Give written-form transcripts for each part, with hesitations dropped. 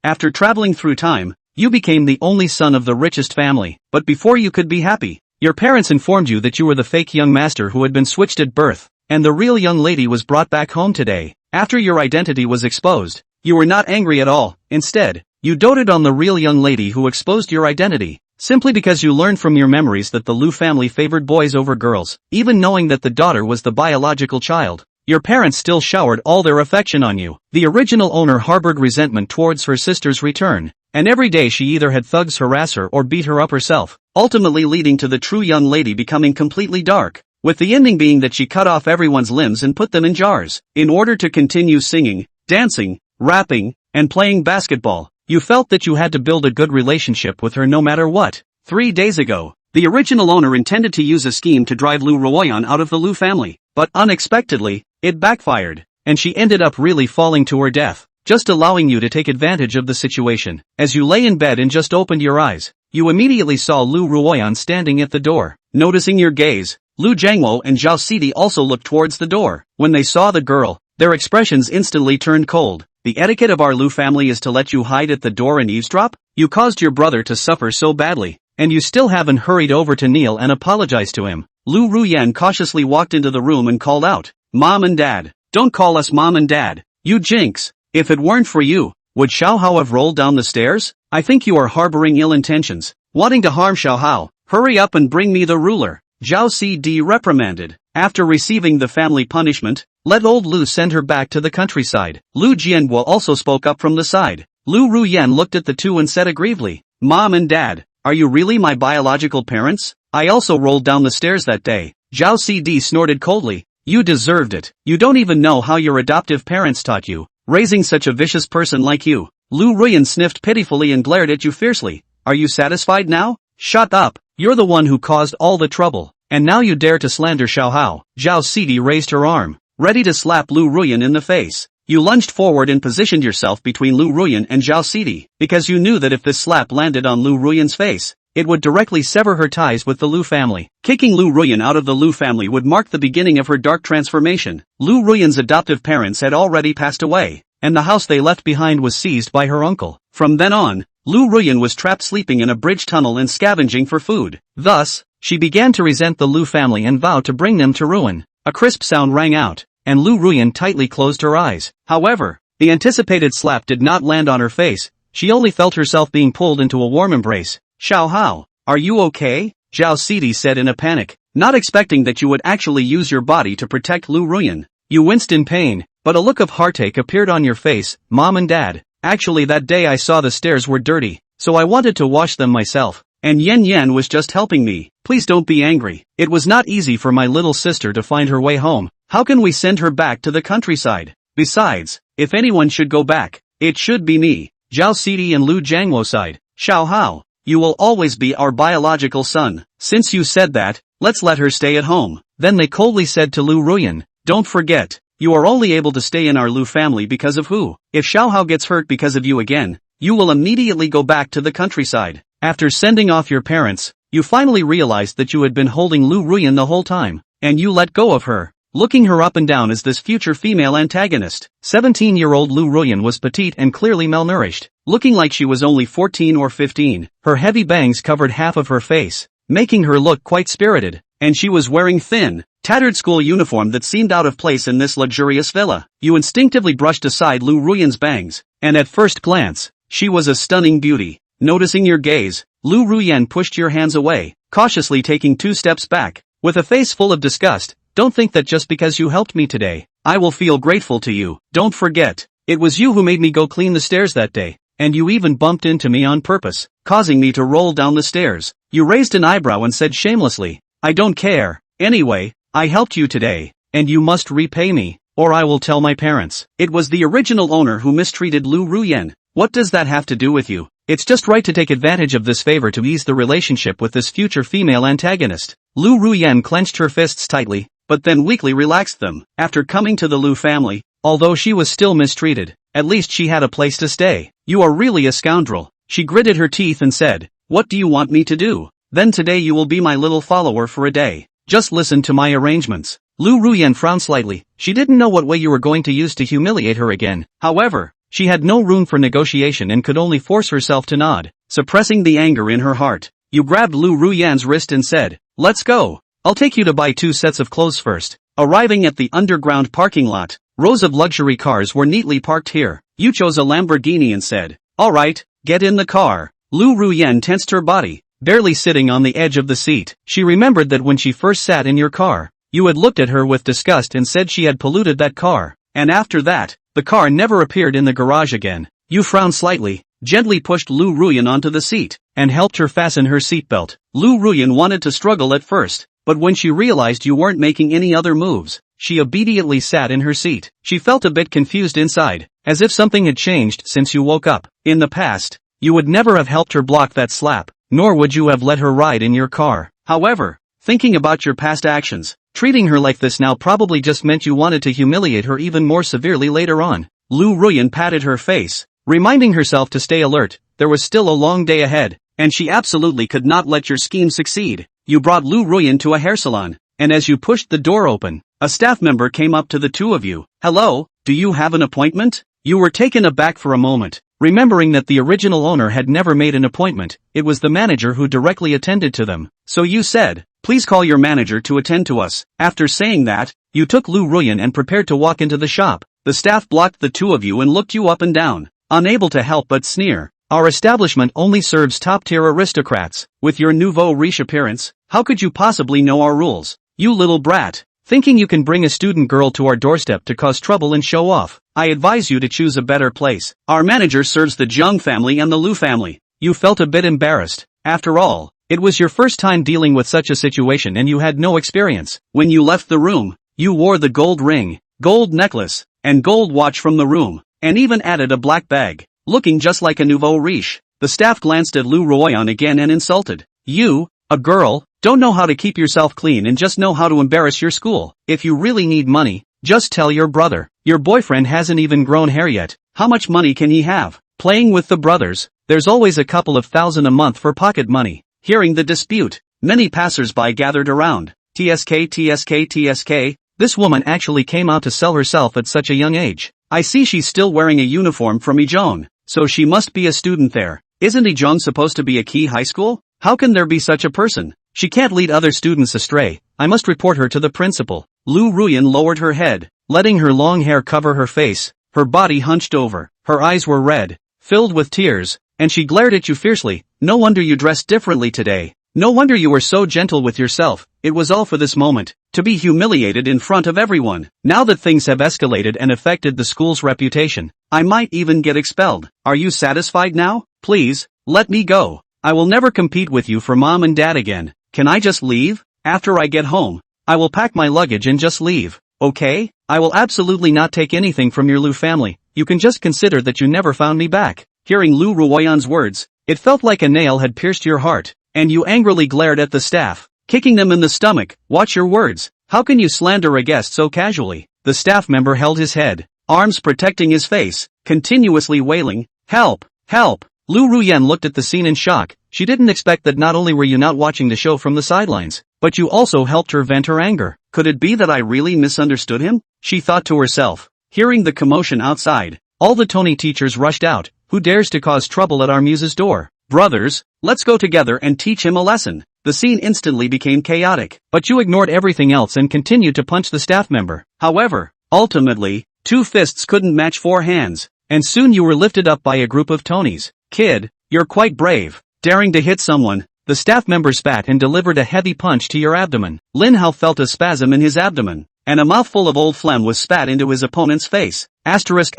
After traveling through time, you became the only son of the richest family. But before you could be happy, your parents informed you that you were the fake young master who had been switched at birth, and the real young lady was brought back home today. After your identity was exposed, you were not angry at all. Instead, you doted on the real young lady who exposed your identity, simply because you learned from your memories that the Liu family favored boys over girls. Even knowing that the daughter was the biological child, your parents still showered all their affection on you. The original owner harbored resentment towards her sister's return, and every day she either had thugs harass her or beat her up herself, ultimately leading to the true young lady becoming completely dark, with the ending being that she cut off everyone's limbs and put them in jars. In order to continue singing, dancing, rapping, and playing basketball, you felt that you had to build a good relationship with her no matter what. 3 days ago, the original owner intended to use a scheme to drive Liu Ruoyan out of the Liu family, but unexpectedly, it backfired, and she ended up really falling to her death, just allowing you to take advantage of the situation. As you lay in bed and just opened your eyes, you immediately saw Liu Ruoyan standing at the door. Noticing your gaze, Liu Jiangwo and Zhao Sidi also looked towards the door. When they saw the girl, their expressions instantly turned cold. The etiquette of our Liu family is to let you hide at the door and eavesdrop? You caused your brother to suffer so badly, and you still haven't hurried over to kneel and apologize to him. Liu Ruyan cautiously walked into the room and called out, "Mom and Dad, don't call us Mom and Dad, you jinx. If it weren't for you, would Xiao Hao have rolled down the stairs? I think you are harboring ill intentions, wanting to harm Xiao Hao. Hurry up and bring me the ruler." Zhao Sidi reprimanded. After receiving the family punishment, let old Liu send her back to the countryside. Liu Jianguo also spoke up from the side. Liu Ruyan looked at the two and said aggrievedly, "Mom and Dad, are you really my biological parents? I also rolled down the stairs that day." Zhao Sidi snorted coldly. "You deserved it. You don't even know how your adoptive parents taught you, raising such a vicious person like you." Liu Ruyan sniffed pitifully and glared at you fiercely. "Are you satisfied now? Shut up. You're the one who caused all the trouble, and now you dare to slander Xiao Hao." Zhao Sidi raised her arm, ready to slap Liu Ruyan in the face. You lunged forward and positioned yourself between Liu Ruyan and Zhao Sidi, because you knew that if this slap landed on Liu Ruyan's face, it would directly sever her ties with the Liu family. Kicking Liu Ruyan out of the Liu family would mark the beginning of her dark transformation. Liu Ruyan's adoptive parents had already passed away, and the house they left behind was seized by her uncle. From then on, Liu Ruyan was trapped sleeping in a bridge tunnel and scavenging for food. Thus, she began to resent the Liu family and vowed to bring them to ruin. A crisp sound rang out, and Liu Ruyan tightly closed her eyes. However, the anticipated slap did not land on her face. She only felt herself being pulled into a warm embrace. "Xiao Hao, are you okay?" Zhao Sidi said in a panic, not expecting that you would actually use your body to protect Liu Ruyan. You winced in pain, but a look of heartache appeared on your face. "Mom and Dad, actually that day I saw the stairs were dirty, so I wanted to wash them myself, and Yan Yan was just helping me. Please don't be angry. It was not easy for my little sister to find her way home. How can we send her back to the countryside? Besides, if anyone should go back, it should be me." Zhao Sidi and Liu Jiangwo sighed. "Xiao Hao, you will always be our biological son. Since you said that, let's let her stay at home." Then they coldly said to Liu Ruyan, "Don't forget, you are only able to stay in our Liu family because of who? If Xiao Hao gets hurt because of you again, you will immediately go back to the countryside." After sending off your parents, you finally realized that you had been holding Liu Ruyan the whole time, and you let go of her, looking her up and down as this future female antagonist. 17-year-old Liu Ruyan was petite and clearly malnourished, looking like she was only 14 or 15. Her heavy bangs covered half of her face, making her look quite spirited, and she was wearing thin, tattered school uniform that seemed out of place in this luxurious villa. You instinctively brushed aside Liu Ruyan's bangs, and at first glance, she was a stunning beauty. Noticing your gaze, Liu Ruyan pushed your hands away, cautiously taking 2 steps back, with a face full of disgust. "Don't think that just because you helped me today, I will feel grateful to you. Don't forget, it was you who made me go clean the stairs that day, and you even bumped into me on purpose, causing me to roll down the stairs." You raised an eyebrow and said shamelessly, "I don't care. Anyway, I helped you today, and you must repay me, or I will tell my parents." It was the original owner who mistreated Liu Ruyan. What does that have to do with you? It's just right to take advantage of this favor to ease the relationship with this future female antagonist. Liu Ruyan clenched her fists tightly, but then weakly relaxed them. After coming to the Liu family, although she was still mistreated, at least she had a place to stay. "You are really a scoundrel." She gritted her teeth and said, "What do you want me to do? Then today you will be my little follower for a day. Just listen to my arrangements." Liu Ruyan frowned slightly. She didn't know what way you were going to use to humiliate her again. However, She had no room for negotiation and could only force herself to nod, suppressing the anger in her heart. You grabbed Lu Ruyan's wrist and said, "Let's go. I'll take you to buy 2 sets of clothes first." Arriving at the underground parking lot, rows of luxury cars were neatly parked here. You chose a Lamborghini and said, "Alright, get in the car." Lu Ruyan tensed her body, barely sitting on the edge of the seat. She remembered that when she first sat in your car, you had looked at her with disgust and said she had polluted that car. And after that, the car never appeared in the garage again. You frowned slightly, gently pushed Lu Ruyan onto the seat, and helped her fasten her seatbelt. Lu Ruyan wanted to struggle at first, but when she realized you weren't making any other moves, she immediately sat in her seat. She felt a bit confused inside, as if something had changed since you woke up. In the past, you would never have helped her block that slap, nor would you have let her ride in your car. However, thinking about your past actions, treating her like this now probably just meant you wanted to humiliate her even more severely later on. Lu Ruyan patted her face, reminding herself to stay alert. There was still a long day ahead, and she absolutely could not let your scheme succeed. You brought Lu Ruyan to a hair salon, and as you pushed the door open, a staff member came up to the two of you. "Hello, do you have an appointment?" You were taken aback for a moment, remembering that the original owner had never made an appointment. It was the manager who directly attended to them. So you said, "Please call your manager to attend to us." After saying that, you took Lu Ruyan and prepared to walk into the shop. The staff blocked the two of you and looked you up and down, unable to help but sneer. "Our establishment only serves top-tier aristocrats. With your nouveau riche appearance, how could you possibly know our rules? You little brat. Thinking you can bring a student girl to our doorstep to cause trouble and show off. I advise you to choose a better place. Our manager serves the Zhang family and the Lu family." You felt a bit embarrassed. After all, it was your first time dealing with such a situation and you had no experience. When you left the room, you wore the gold ring, gold necklace, and gold watch from the room, and even added a black bag, looking just like a nouveau riche. The staff glanced at Lu Ruyan again and insulted. "You, a girl, don't know how to keep yourself clean and just know how to embarrass your school. If you really need money, just tell your brother. Your boyfriend hasn't even grown hair yet. How much money can he have? Playing with the brothers, there's always a couple of thousand a month for pocket money." Hearing the dispute, many passers-by gathered around. TSK. This woman actually came out to sell herself at such a young age. I see she's still wearing a uniform from Ijeong, so she must be a student there. Isn't Ijeong supposed to be a key high school? How can there be such a person? She can't lead other students astray. I must report her to the principal. Lu Ruyan lowered her head, letting her long hair cover her face. Her body hunched over, her eyes were red, filled with tears, and she glared at you fiercely. "No wonder you dressed differently today. No wonder you were so gentle with yourself. It was all for this moment, to be humiliated in front of everyone. Now that things have escalated and affected the school's reputation, I might even get expelled. Are you satisfied now? Please, let me go. I will never compete with you for mom and dad again. Can I just leave? After I get home, I will pack my luggage and just leave, okay? I will absolutely not take anything from your Lu family. You can just consider that you never found me back." Hearing Lu Ruyan's words, it felt like a nail had pierced your heart, and you angrily glared at the staff, kicking them in the stomach. "Watch your words. How can you slander a guest so casually?" The staff member held his head, arms protecting his face, continuously wailing, "Help! Help!" Lu Ruyan looked at the scene in shock. She didn't expect that not only were you not watching the show from the sidelines, but you also helped her vent her anger. Could it be that I really misunderstood him? She thought to herself. Hearing the commotion outside, all the Tony teachers rushed out. Who dares to cause trouble at our muse's door? Brothers, let's go together and teach him a lesson. The scene instantly became chaotic, but you ignored everything else and continued to punch the staff member. However, ultimately, 2 fists couldn't match 4 hands, and soon you were lifted up by a group of Tonys. "Kid, you're quite brave. Daring to hit someone." The staff member spat and delivered a heavy punch to your abdomen. Lin Hao felt a spasm in his abdomen, and a mouthful of old phlegm was spat into his opponent's face. Asterisk.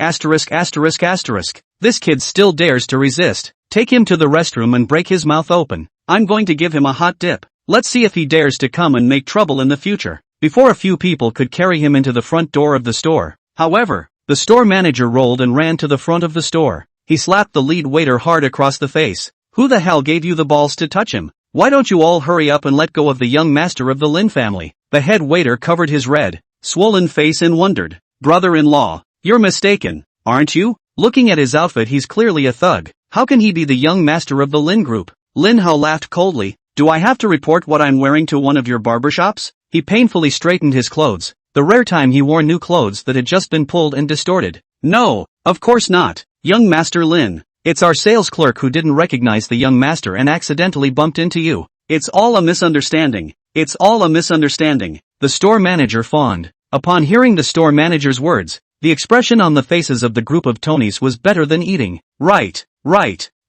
This kid still dares to resist. Take him to the restroom and break his mouth open. I'm going to give him a hot dip. Let's see if he dares to come and make trouble in the future. Before a few people could carry him into the front door of the store. However, the store manager rolled and ran to the front of the store. He slapped the lead waiter hard across the face. "Who the hell gave you the balls to touch him? Why don't you all hurry up and let go of the young master of the Lin family?" The head waiter covered his red, swollen face and wondered. "Brother-in-law, you're mistaken, aren't you? Looking at his outfit, he's clearly a thug. How can he be the young master of the Lin group?" Lin Hao laughed coldly. "Do I have to report what I'm wearing to one of your barbershops?" He painfully straightened his clothes, the rare time he wore new clothes that had just been pulled and distorted. "No, Of course not, young Master Lin. It's our sales clerk who didn't recognize the young master and accidentally bumped into you. It's all a misunderstanding. It's all a misunderstanding. The store manager fawned. Upon hearing the store manager's words, the expression on the faces of the group of Tonys was better than eating. Right.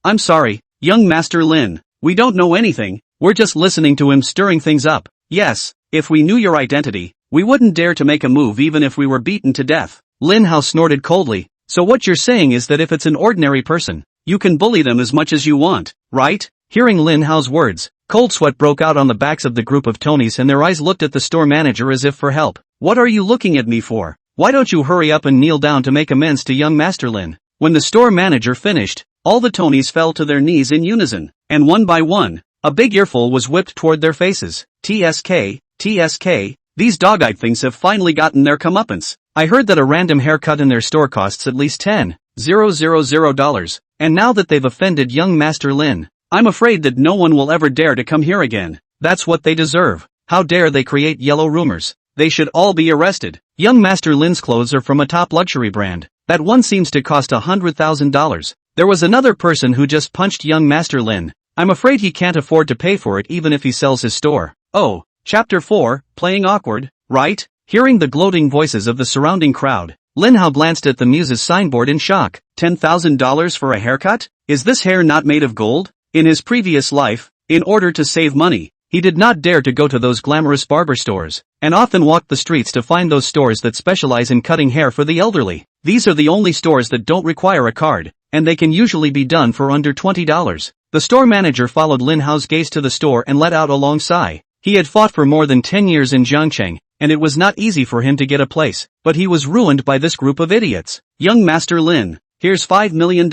I'm sorry, young Master Lin. We don't know anything, we're just listening to him stirring things up. Yes, if we knew your identity, we wouldn't dare to make a move even if we were beaten to death. Lin Hao snorted coldly. So what you're saying is that if it's an ordinary person, you can bully them as much as you want, right? Hearing Lin Hao's words, cold sweat broke out on the backs of the group of Tonys and their eyes looked at the store manager as if for help. What are you looking at me for? Why don't you hurry up and kneel down to make amends to young Master Lin? When the store manager finished, all the Tonys fell to their knees in unison, and one by one, a big earful was whipped toward their faces. TSK, these dog-eyed things have finally gotten their comeuppance. I heard that a random haircut in their store costs at least $10,000, and now that they've offended young Master Lin, I'm afraid that no one will ever dare to come here again. That's what they deserve. How dare they create yellow rumors? They should all be arrested. Young Master Lin's clothes are from a top luxury brand. That one seems to cost $100,000. There was another person who just punched young Master Lin. I'm afraid he can't afford to pay for it even if he sells his store. Oh, Chapter 4, playing awkward, right? Hearing the gloating voices of the surrounding crowd, Lin Hao glanced at the muse's signboard in shock. $10,000 for a haircut? Is this hair not made of gold? In his previous life, in order to save money, he did not dare to go to those glamorous barber stores, and often walked the streets to find those stores that specialize in cutting hair for the elderly. These are the only stores that don't require a card, and they can usually be done for under $20. The store manager followed Lin Hao's gaze to the store and let out a long sigh. He had fought for more than 10 years in Jiangcheng, and it was not easy for him to get a place, but he was ruined by this group of idiots. Young Master Lin, here's $5 million.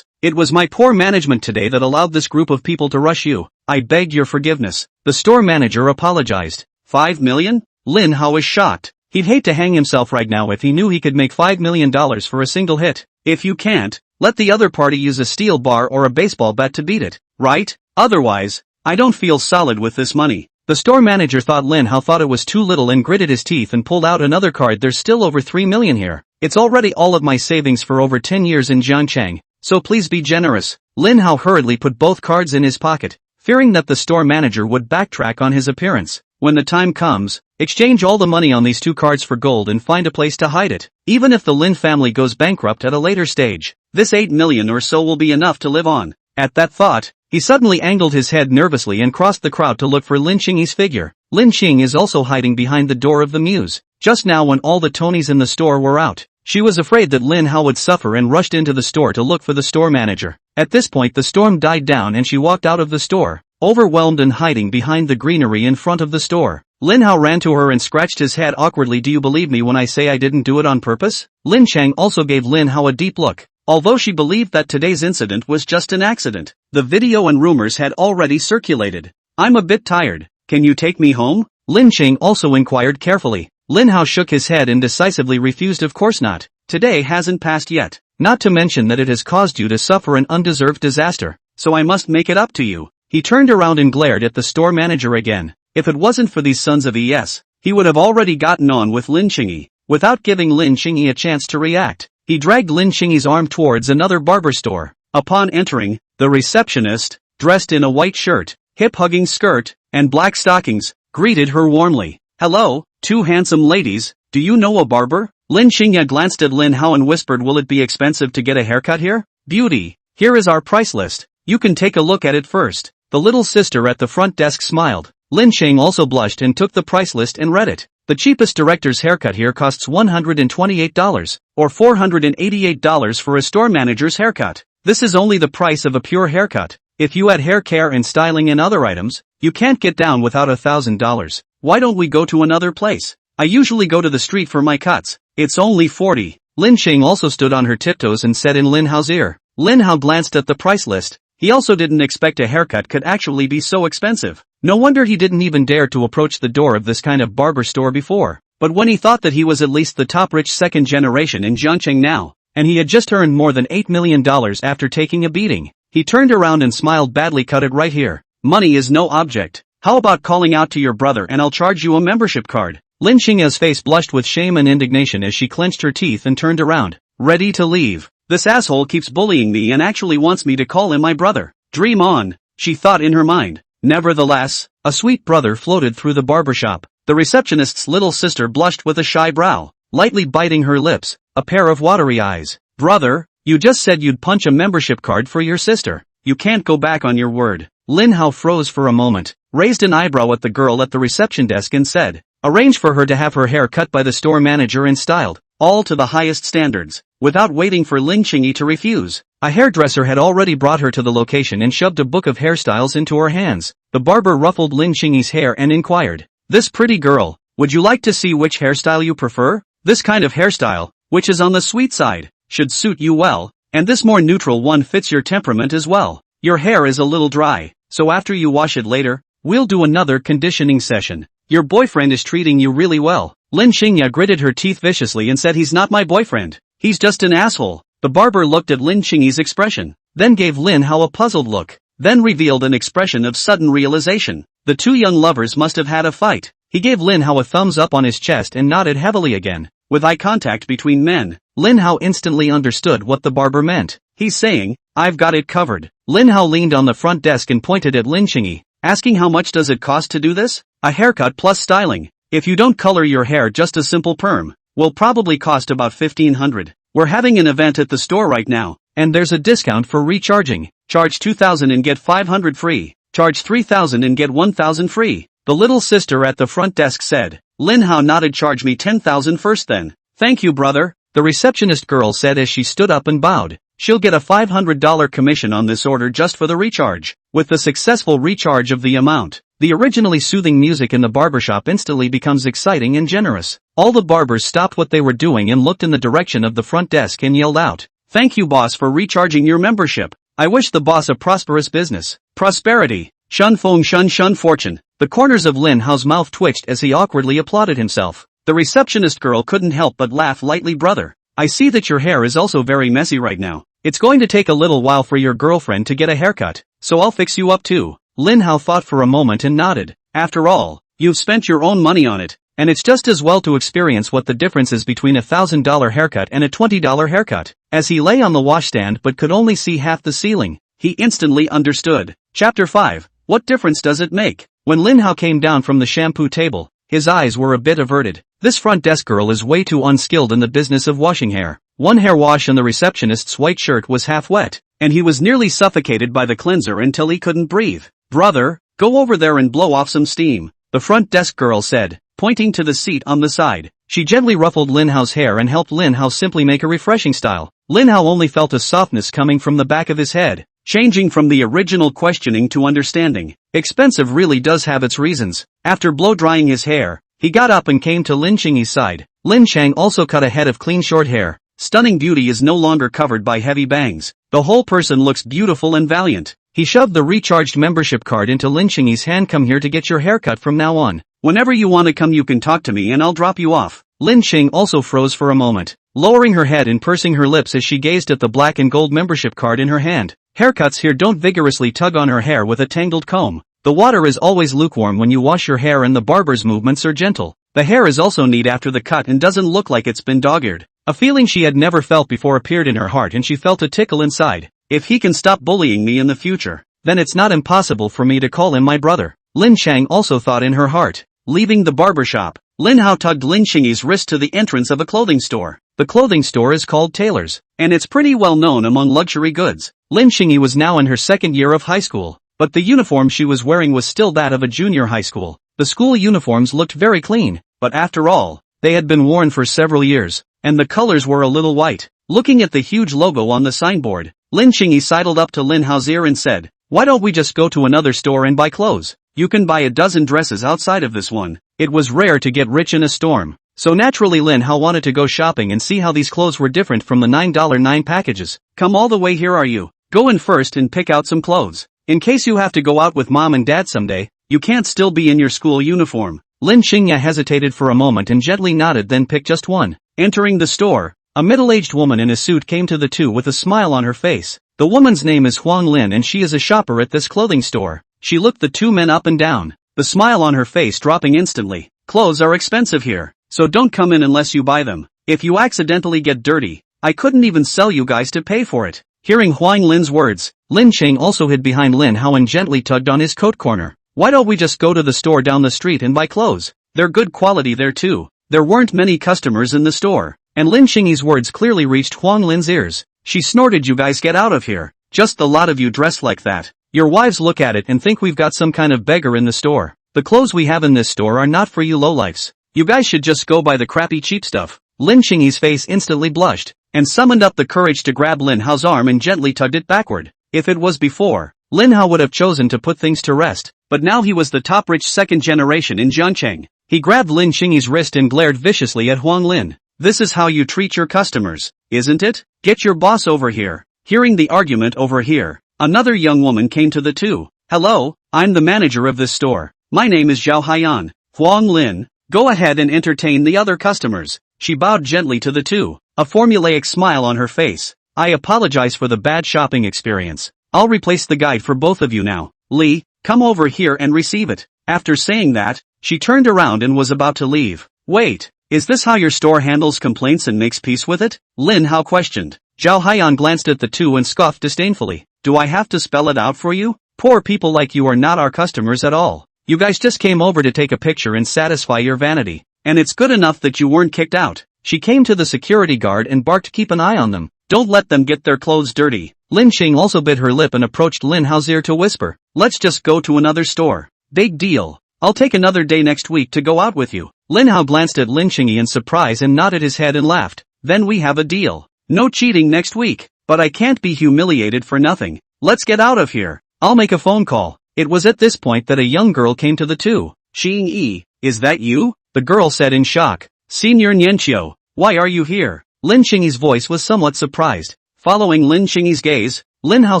It was my poor management today that allowed this group of people to rush you. I beg your forgiveness. The store manager apologized. $5 million? Lin Hao was shocked. He'd hate to hang himself right now if he knew he could make $5 million for a single hit. If you can't, let the other party use a steel bar or a baseball bat to beat it, right? Otherwise, I don't feel solid with this money. The store manager thought Lin Hao thought it was too little and gritted his teeth and pulled out another card. There's still over $3 million here. It's already all of my savings for over 10 years in Jiangcheng, so please be generous. Lin Hao hurriedly put both cards in his pocket, fearing that the store manager would backtrack on his appearance. When the time comes, exchange all the money on these two cards for gold and find a place to hide it. Even if the Lin family goes bankrupt at a later stage, this $8 million or so will be enough to live on. At that thought, he suddenly angled his head nervously and crossed the crowd to look for Lin Qingyi's figure. Lin Qing is also hiding behind the door of the muse. Just now when all the Tonys in the store were out, she was afraid that Lin Hao would suffer and rushed into the store to look for the store manager. At this point the storm died down and she walked out of the store, overwhelmed and hiding behind the greenery in front of the store. Lin Hao ran to her and scratched his head awkwardly. Do you believe me when I say I didn't do it on purpose? Lin Chang also gave Lin Hao a deep look. Although she believed that today's incident was just an accident, the video and rumors had already circulated. I'm a bit tired. Can you take me home? Lin Ching also inquired carefully. Lin Hao shook his head and decisively refused. Of course not. Today hasn't passed yet. Not to mention that it has caused you to suffer an undeserved disaster. So I must make it up to you. He turned around and glared at the store manager again. If it wasn't for these sons of ES, he would have already gotten on with Lin Qingyi. Without giving Lin Qingyi a chance to react, he dragged Lin Qingyi's arm towards another barber store. Upon entering, the receptionist, dressed in a white shirt, hip-hugging skirt, and black stockings, greeted her warmly. Hello, two handsome ladies, do you know a barber? Lin Qingyi glanced at Lin Hao and whispered, will it be expensive to get a haircut here? Beauty, here is our price list. You can take a look at it first. The little sister at the front desk smiled. Lin Ching also blushed and took the price list and read it. The cheapest director's haircut here costs $128, or $488 for a store manager's haircut. This is only the price of a pure haircut. If you add hair care and styling and other items, you can't get down without $1,000. Why don't we go to another place? I usually go to the street for my cuts. It's only $40. Lin Ching also stood on her tiptoes and said in Lin Hao's ear. Lin Hao glanced at the price list. He also didn't expect a haircut could actually be so expensive. No wonder he didn't even dare to approach the door of this kind of barber store before. But when he thought that he was at least the top rich second generation in Jiangcheng now, and he had just earned more than $8 million after taking a beating, he turned around and smiled. Badly, cut it right here. Money is no object. How about calling out to your brother and I'll charge you a membership card? Lin Qingyi's face blushed with shame and indignation as she clenched her teeth and turned around. ready to leave. This asshole keeps bullying me and actually wants me to call him my brother. Dream on, she thought in her mind. Nevertheless, a sweet brother floated through the barbershop. The receptionist's little sister blushed with a shy brow, lightly biting her lips, a pair of watery eyes. Brother, you just said you'd punch a membership card for your sister. You can't go back on your word. Lin Hao froze for a moment, raised an eyebrow at the girl at the reception desk and said, arrange for her to have her hair cut by the store manager and styled, all to the highest standards. Without waiting for Lin Qingyi to refuse, a hairdresser had already brought her to the location and shoved a book of hairstyles into her hands. The barber ruffled Lin Qingyi's hair and inquired, this pretty girl, would you like to see which hairstyle you prefer? This kind of hairstyle, which is on the sweet side, should suit you well, and this more neutral one fits your temperament as well. Your hair is a little dry, so after you wash it later, we'll do another conditioning session. Your boyfriend is treating you really well. Lin Qingyi gritted her teeth viciously and said he's not my boyfriend. He's just an asshole. The barber looked at Lin Qingyi's expression, then gave Lin Hao a puzzled look, then revealed an expression of sudden realization. The two young lovers must have had a fight. He gave Lin Hao a thumbs up on his chest and nodded heavily again. With eye contact between men, Lin Hao instantly understood what the barber meant. He's saying, I've got it covered. Lin Hao leaned on the front desk and pointed at Lin Qingyi, asking how much does it cost to do this? A haircut plus styling. If you don't color your hair, just a simple perm, will probably cost about 1,500. We're having an event at the store right now, and there's a discount for recharging. Charge 2,000 and get 500 free. Charge 3,000 and get 1,000 free. The little sister at the front desk said. Lin Hao nodded. Charge me 10,000 first then. Thank you, brother, the receptionist girl said as she stood up and bowed. She'll get a $500 commission on this order just for the recharge. With the successful recharge of the amount, the originally soothing music in the barbershop instantly becomes exciting and generous. All the barbers stopped what they were doing and looked in the direction of the front desk and yelled out, thank you, boss, for recharging your membership. I wish the boss a prosperous business. Prosperity. Shun feng shun fortune. The corners of Lin Hao's mouth twitched as he awkwardly applauded himself. The receptionist girl couldn't help but laugh lightly. Brother, I see that your hair is also very messy right now. It's going to take a little while for your girlfriend to get a haircut, so I'll fix you up too. Lin Hao thought for a moment and nodded. After all, you've spent your own money on it, and it's just as well to experience what the difference is between a $1,000 haircut and a $20 haircut. As he lay on the washstand but could only see half the ceiling, he instantly understood. Chapter 5. What difference does it make? When Lin Hao came down from the shampoo table, his eyes were a bit averted. This front desk girl is way too unskilled in the business of washing hair. One hair wash and the receptionist's white shirt was half wet, and he was nearly suffocated by the cleanser until he couldn't breathe. Brother, go over there and blow off some steam, the front desk girl said, pointing to the seat on the side. She gently ruffled Lin Hao's hair and helped Lin Hao simply make a refreshing style. Lin Hao only felt a softness coming from the back of his head, changing from the original questioning to understanding. Expensive really does have its reasons. After blow-drying his hair, he got up and came to Lin Qingyi's side. Lin Chang also cut a head of clean short hair. Stunning beauty is no longer covered by heavy bangs. The whole person looks beautiful and valiant. He shoved the recharged membership card into Lin Qingyi's hand. Come here to get your haircut from now on. Whenever you want to come, you can talk to me and I'll drop you off. Lin Qing also froze for a moment, lowering her head and pursing her lips as she gazed at the black and gold membership card in her hand. Haircuts here don't vigorously tug on her hair with a tangled comb. The water is always lukewarm when you wash your hair and the barber's movements are gentle. The hair is also neat after the cut and doesn't look like it's been dog-eared. A feeling she had never felt before appeared in her heart and she felt a tickle inside. If he can stop bullying me in the future, then it's not impossible for me to call him my brother. Lin Chang also thought in her heart. Leaving the barbershop, Lin Hao tugged Lin Qingyi's wrist to the entrance of a clothing store. The clothing store is called Taylor's, and it's pretty well known among luxury goods. Lin Qingyi was now in her second year of high school, but the uniform she was wearing was still that of a junior high school. The school uniforms looked very clean, but after all, they had been worn for several years, and the colors were a little white. Looking at the huge logo on the signboard, Lin Qingyi sidled up to Lin Hao's ear and said, "Why don't we just go to another store and buy clothes? You can buy a dozen dresses outside of this one." It was rare to get rich in a storm, so naturally Lin Hao wanted to go shopping and see how these clothes were different from the $9 packages. "Come all the way here, are you? Go in first and pick out some clothes. In case you have to go out with mom and dad someday, you can't still be in your school uniform." Lin Qingyi hesitated for a moment and gently nodded, then picked just one. Entering the store, a middle-aged woman in a suit came to the two with a smile on her face. The woman's name is Huang Lin and she is a shopper at this clothing store. She looked the two men up and down, the smile on her face dropping instantly. "Clothes are expensive here, so don't come in unless you buy them. If you accidentally get dirty, I couldn't even sell you guys to pay for it. Hearing Huang Lin's words, Lin Cheng also hid behind Lin Hao and gently tugged on his coat corner. Why don't we just go to the store down the street and buy clothes? They're good quality there too. There weren't many customers in the store, and Lin Xingyi's words clearly reached Huang Lin's ears. She snorted, you guys get out of here. Just the lot of you dressed like that. Your wives look at it and think we've got some kind of beggar in the store. The clothes we have in this store are not for you lowlifes. You guys should just go buy the crappy cheap stuff. Lin Xingyi's face instantly blushed, and summoned up the courage to grab Lin Hao's arm and gently tugged it backward. If it was before, Lin Hao would have chosen to put things to rest, but now he was the top rich second generation in Jiangcheng. He grabbed Lin Xingyi's wrist and glared viciously at Huang Lin. This is how you treat your customers, isn't it? Get your boss over here. Hearing the argument over here, another young woman came to the two. Hello, I'm the manager of this store. My name is Zhao Haiyan. Huang Lin, go ahead and entertain the other customers. She bowed gently to the two, a formulaic smile on her face. I apologize for the bad shopping experience. I'll replace the guide for both of you now. Li, come over here and receive it. After saying that, she turned around and was about to leave. Wait, is this how your store handles complaints and makes peace with it? Lin Hao questioned. Zhao Haiyan glanced at the two and scoffed disdainfully. Do I have to spell it out for you? Poor people like you are not our customers at all. You guys just came over to take a picture and satisfy your vanity. And it's good enough that you weren't kicked out. She came to the security guard and barked, keep an eye on them. Don't let them get their clothes dirty. Lin Xing also bit her lip and approached Lin Hao's ear to whisper. Let's just go to another store. Big deal. I'll take another day next week to go out with you. Lin Hao glanced at Lin Xingyi in surprise and nodded his head and laughed. Then we have a deal. No cheating next week. But I can't be humiliated for nothing. Let's get out of here. I'll make a phone call. It was at this point that a young girl came to the two. Xing Yi, is that you? The girl said in shock. Senior Nianqiu, why are you here? Lin Xingyi's voice was somewhat surprised. Following Lin Xingyi's gaze, Lin Hao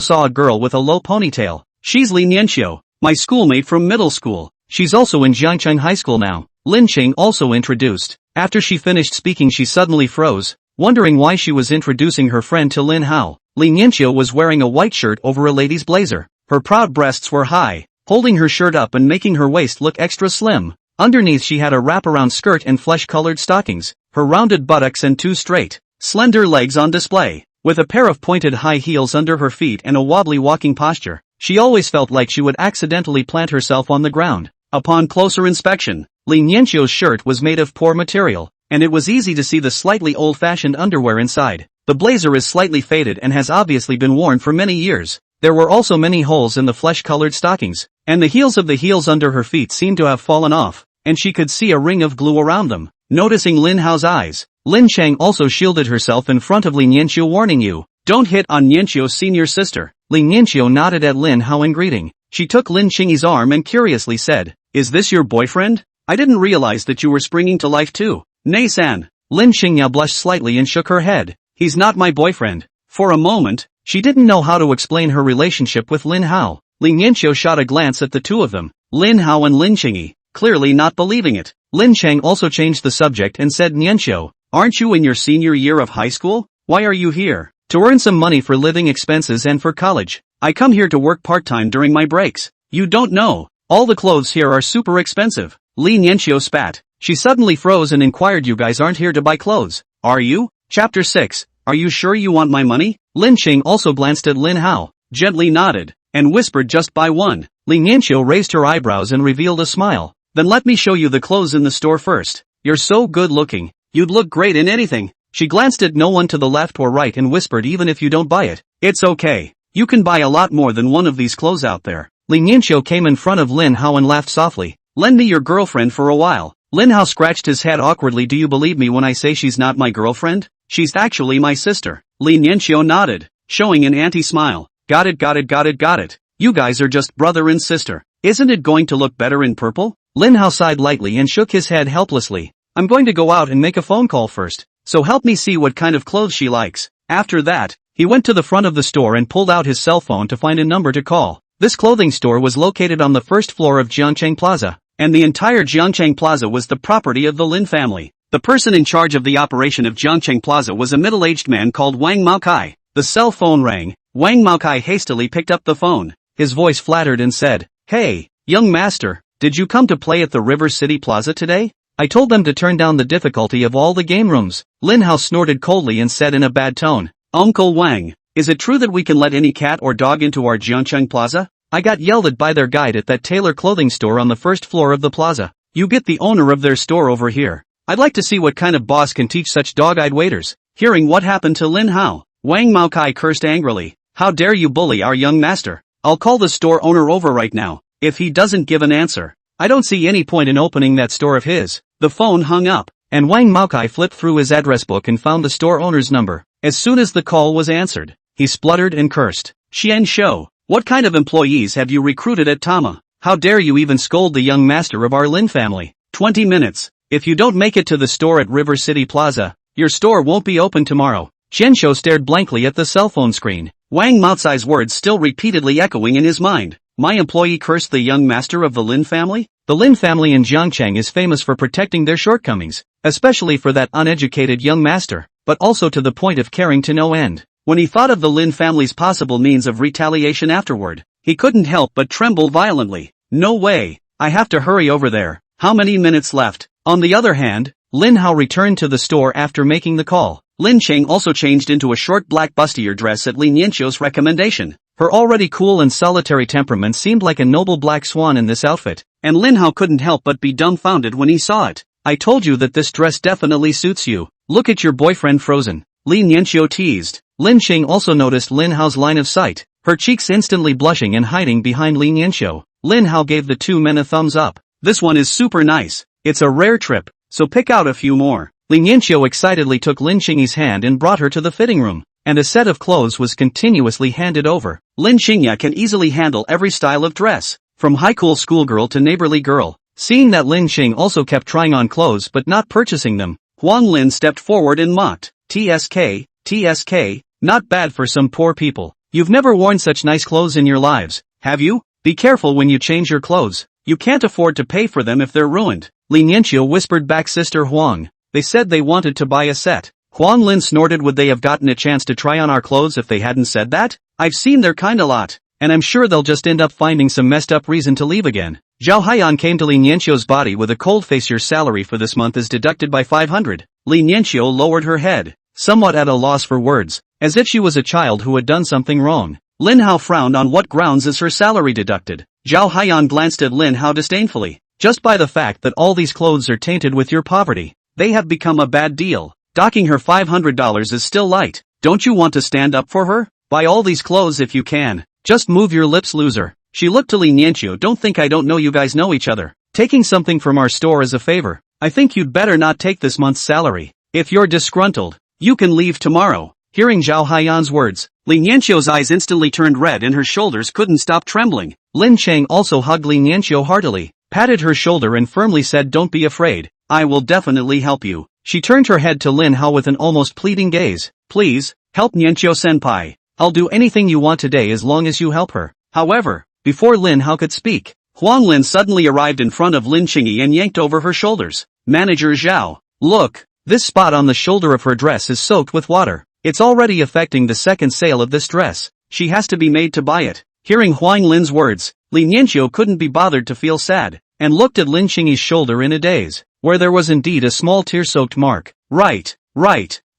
saw a girl with a low ponytail. She's Li Nianqiu, my schoolmate from middle school. She's also in Jiangcheng High School now. Lin Xing also introduced. After she finished speaking, she suddenly froze, wondering why she was introducing her friend to Lin Hao. Li Nianqiu was wearing a white shirt over a lady's blazer. Her proud breasts were high, holding her shirt up and making her waist look extra slim. Underneath she had a wraparound skirt and flesh-colored stockings, her rounded buttocks and two straight, slender legs on display. With a pair of pointed high heels under her feet and a wobbly walking posture, she always felt like she would accidentally plant herself on the ground. Upon closer inspection, Li Nianqiu's shirt was made of poor material, and it was easy to see the slightly old-fashioned underwear inside. The blazer is slightly faded and has obviously been worn for many years. There were also many holes in the flesh-colored stockings, and the heels of the heels under her feet seemed to have fallen off, and she could see a ring of glue around them. Noticing Lin Hao's eyes, Lin Cheng also shielded herself in front of Li Nianqiu, warning you, don't hit on Nianqiu's senior sister. Li Nianqiu nodded at Lin Hao in greeting. She took Lin Xingyi's arm and curiously said, is this your boyfriend? I didn't realize that you were springing to life too. Nay-san. Lin Xingyi blushed slightly and shook her head. He's not my boyfriend. For a moment, she didn't know how to explain her relationship with Lin Hao. Li Nianqiu shot a glance at the two of them, Lin Hao and Lin Xingyi, clearly not believing it. Lin Cheng also changed the subject and said, Nianqiu, aren't you in your senior year of high school? Why are you here? To earn some money for living expenses and for college. I come here to work part-time during my breaks. You don't know. All the clothes here are super expensive. Li Nianqiu spat. She suddenly froze and inquired, you guys aren't here to buy clothes, are you? Chapter 6. Are you sure you want my money? Lin Cheng also glanced at Lin Hao, gently nodded, and whispered, just buy one. Li Nianqiu raised her eyebrows and revealed a smile. Then let me show you the clothes in the store first. You're so good looking. You'd look great in anything. She glanced at no one to the left or right and whispered, even if you don't buy it, it's okay. You can buy a lot more than one of these clothes out there. Li Nianqiu came in front of Lin Hao and laughed softly. Lend me your girlfriend for a while. Lin Hao scratched his head awkwardly. Do you believe me when I say she's not my girlfriend? She's actually my sister. Li Nianqiu nodded, showing an anti-smile. Got it. You guys are just brother and sister. Isn't it going to look better in purple? Lin Hao sighed lightly and shook his head helplessly. I'm going to go out and make a phone call first, so help me see what kind of clothes she likes. After that, he went to the front of the store and pulled out his cell phone to find a number to call. This clothing store was located on the first floor of Jiangcheng Plaza, and the entire Jiangcheng Plaza was the property of the Lin family. The person in charge of the operation of Jiangcheng Plaza was a middle-aged man called Wang Maokai. The cell phone rang. Wang Maokai hastily picked up the phone. His voice flattered and said, Hey, young master, did you come to play at the River City Plaza today? I told them to turn down the difficulty of all the game rooms. Lin Hao snorted coldly and said in a bad tone, Uncle Wang, is it true that we can let any cat or dog into our Jiangcheng Plaza? I got yelled at by their guide at that tailor clothing store on the first floor of the plaza. You get the owner of their store over here. I'd like to see what kind of boss can teach such dog-eyed waiters. Hearing what happened to Lin Hao, Wang Maokai cursed angrily. How dare you bully our young master? I'll call the store owner over right now. If he doesn't give an answer, I don't see any point in opening that store of his. The phone hung up, and Wang Maokai flipped through his address book and found the store owner's number. As soon as the call was answered, he spluttered and cursed. Xian Shou, what kind of employees have you recruited at Tama? How dare you even scold the young master of our Lin family? 20 minutes. If you don't make it to the store at River City Plaza, your store won't be open tomorrow. Xian Shou stared blankly at the cell phone screen. Wang Maocai's words still repeatedly echoing in his mind. My employee cursed the young master of the Lin family? The Lin family in Jiangcheng is famous for protecting their shortcomings, especially for that uneducated young master, but also to the point of caring to no end. When he thought of the Lin family's possible means of retaliation afterward, he couldn't help but tremble violently. No way, I have to hurry over there. How many minutes left? On the other hand, Lin Hao returned to the store after making the call. Lin Cheng also changed into a short black bustier dress at Lin Yanqiu's recommendation. Her already cool and solitary temperament seemed like a noble black swan in this outfit, and Lin Hao couldn't help but be dumbfounded when he saw it. I told you that this dress definitely suits you. Look at your boyfriend frozen. Lin Yanqiu teased. Lin Cheng also noticed Lin Hao's line of sight, her cheeks instantly blushing and hiding behind Lin Yanqiu. Lin Hao gave the two men a thumbs up. This one is super nice. It's a rare trip, so pick out a few more. Lin Yanqiu excitedly took Lin Xingyi's hand and brought her to the fitting room, and a set of clothes was continuously handed over. Lin Xingyi can easily handle every style of dress, from high-cool schoolgirl to neighborly girl. Seeing that Lin Xing also kept trying on clothes but not purchasing them, Huang Lin stepped forward and mocked. TSK, not bad for some poor people. You've never worn such nice clothes in your lives, have you? Be careful when you change your clothes. You can't afford to pay for them if they're ruined. Lin Yanqiu whispered back Sister Huang. They said they wanted to buy a set. Huang Lin snorted. Would they have gotten a chance to try on our clothes if they hadn't said that? I've seen their kind a lot, and I'm sure they'll just end up finding some messed up reason to leave again. Zhao Haiyan came to Lin Yanqiu's body with a cold face. Your salary for this month is deducted by 500. Lin Yanqiu lowered her head, somewhat at a loss for words, as if she was a child who had done something wrong. Lin Hao frowned. On what grounds is her salary deducted? Zhao Haiyan glanced at Lin Hao disdainfully. Just by the fact that all these clothes are tainted with your poverty, they have become a bad deal. Docking her $500 is still light. Don't you want to stand up for her? Buy all these clothes if you can. Just move your lips, loser. She looked to Lin Yanqiu. Don't think I don't know you guys know each other. Taking something from our store is a favor. I think you'd better not take this month's salary. If you're disgruntled, you can leave tomorrow. Hearing Zhao Haiyan's words, Lin Yanqiu's eyes instantly turned red and her shoulders couldn't stop trembling. Lin Cheng also hugged Lin Yanqiu heartily, patted her shoulder and firmly said, don't be afraid. I will definitely help you. She turned her head to Lin Hao with an almost pleading gaze. Please, help Yanqiu-senpai. I'll do anything you want today as long as you help her. However, before Lin Hao could speak, Huang Lin suddenly arrived in front of Lin Xingyi and yanked over her shoulders. Manager Zhao, look, this spot on the shoulder of her dress is soaked with water. It's already affecting the second sale of this dress. She has to be made to buy it. Hearing Huang Lin's words, Lin Yanqiu couldn't be bothered to feel sad, and looked at Lin Xingyi's shoulder in a daze, where there was indeed a small tear-soaked mark. Right.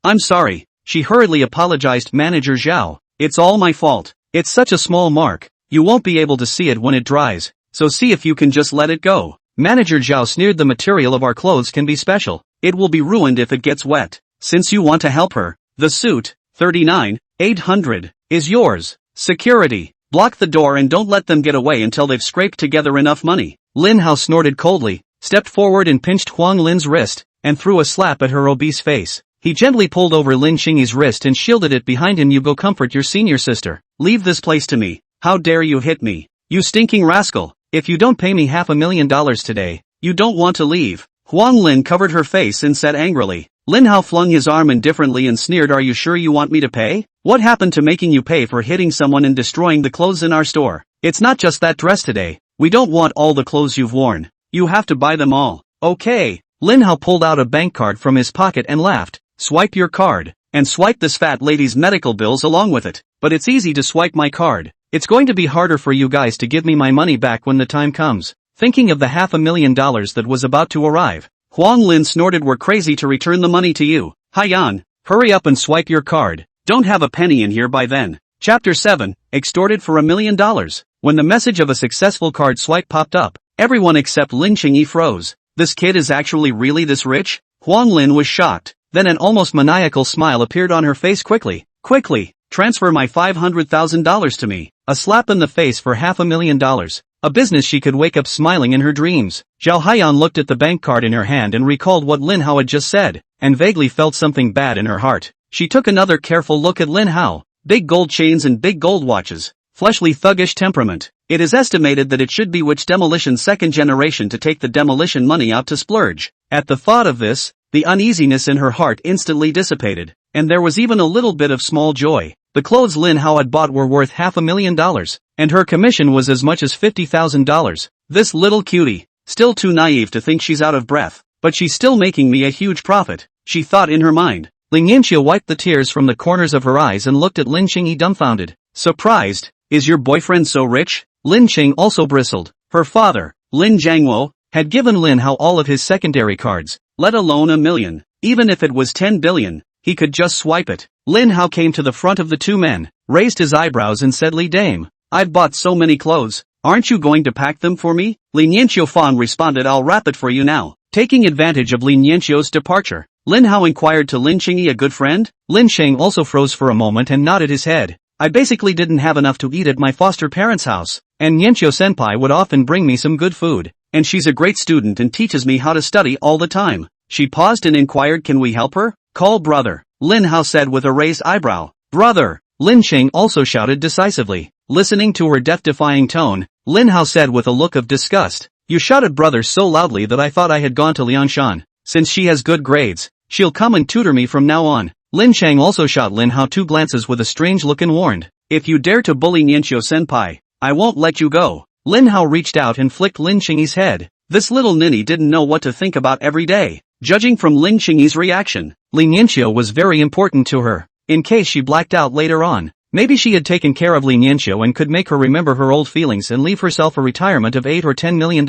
I'm sorry. She hurriedly apologized. Manager Zhao, it's all my fault. It's such a small mark. You won't be able to see it when it dries, so see if you can just let it go. Manager Zhao sneered. The material of our clothes can be special. It will be ruined if it gets wet. Since you want to help her, the suit, 39,800, is yours. Security, block the door and don't let them get away until they've scraped together enough money. Lin Hao snorted coldly, stepped forward and pinched Huang Lin's wrist, and threw a slap at her obese face. He gently pulled over Lin Xingyi's wrist and shielded it behind him. You go comfort your senior sister. Leave this place to me. How dare you hit me? You stinking rascal. If you don't pay me $500,000 today, you don't want to leave. Huang Lin covered her face and said angrily. Lin Hao flung his arm indifferently and sneered. Are you sure you want me to pay? What happened to making you pay for hitting someone and destroying the clothes in our store? It's not just that dress today. We don't want all the clothes you've worn. You have to buy them all. Okay. Lin Hao pulled out a bank card from his pocket and laughed. Swipe your card, and swipe this fat lady's medical bills along with it. But it's easy to swipe my card. It's going to be harder for you guys to give me my money back when the time comes. Thinking of the $500,000 that was about to arrive, Huang Lin snorted. We're crazy to return the money to you. Haiyan, hurry up and swipe your card. Don't have a penny in here by then. Chapter 7, Extorted for $1 million. When the message of a successful card swipe popped up, everyone except Lin Qingyi froze. This kid is actually really this rich? Huang Lin was shocked. Then an almost maniacal smile appeared on her face. Quickly, transfer my $500,000 to me. A slap in the face for $500,000. A business she could wake up smiling in her dreams. Zhao Haiyan looked at the bank card in her hand and recalled what Lin Hao had just said, and vaguely felt something bad in her heart. She took another careful look at Lin Hao. Big gold chains and big gold watches. Fleshly thuggish temperament. It is estimated that it should be Witch Demolition's second generation to take the demolition money out to splurge. At the thought of this, the uneasiness in her heart instantly dissipated, and there was even a little bit of small joy. The clothes Lin Hao had bought were worth $500,000, and her commission was as much as $50,000. This little cutie, still too naive to think she's out of breath, but she's still making me a huge profit, she thought in her mind. Lin Yanxia wiped the tears from the corners of her eyes and looked at Lin Qingyi dumbfounded. Surprised, is your boyfriend so rich? Lin Qing also bristled. Her father, Lin Jiangwo, had given Lin Hao all of his secondary cards, let alone $1 million. Even if it was 10 billion, he could just swipe it. Lin Hao came to the front of the two men, raised his eyebrows and said, Li Dame, I've bought so many clothes, aren't you going to pack them for me? Lin Yanxiu Fan responded, I'll wrap it for you now. Taking advantage of Lin Yanxiu's departure, Lin Hao inquired to Lin Qingyi, a good friend? Lin Sheng also froze for a moment and nodded his head. I basically didn't have enough to eat at my foster parents' house, and Yanxiu senpai would often bring me some good food, and she's a great student and teaches me how to study all the time. She paused and inquired, can we help her? Call brother, Lin Hao said with a raised eyebrow. Brother, Lin Sheng also shouted decisively. Listening to her death-defying tone, Lin Hao said with a look of disgust, you shouted brother so loudly that I thought I had gone to Liangshan. Since she has good grades, she'll come and tutor me from now on. Lin Sheng also shot Lin Hao 2 glances with a strange look and warned, if you dare to bully Yanxiu senpai, I won't let you go. Lin Hao reached out and flicked Lin Qingyi's head. This little ninny didn't know what to think about every day. Judging from Lin Qingyi's reaction, Lin Yanxiu was very important to her. In case she blacked out later on, maybe she had taken care of Lin Yanxiu and could make her remember her old feelings and leave herself a retirement of $8 or $10 million.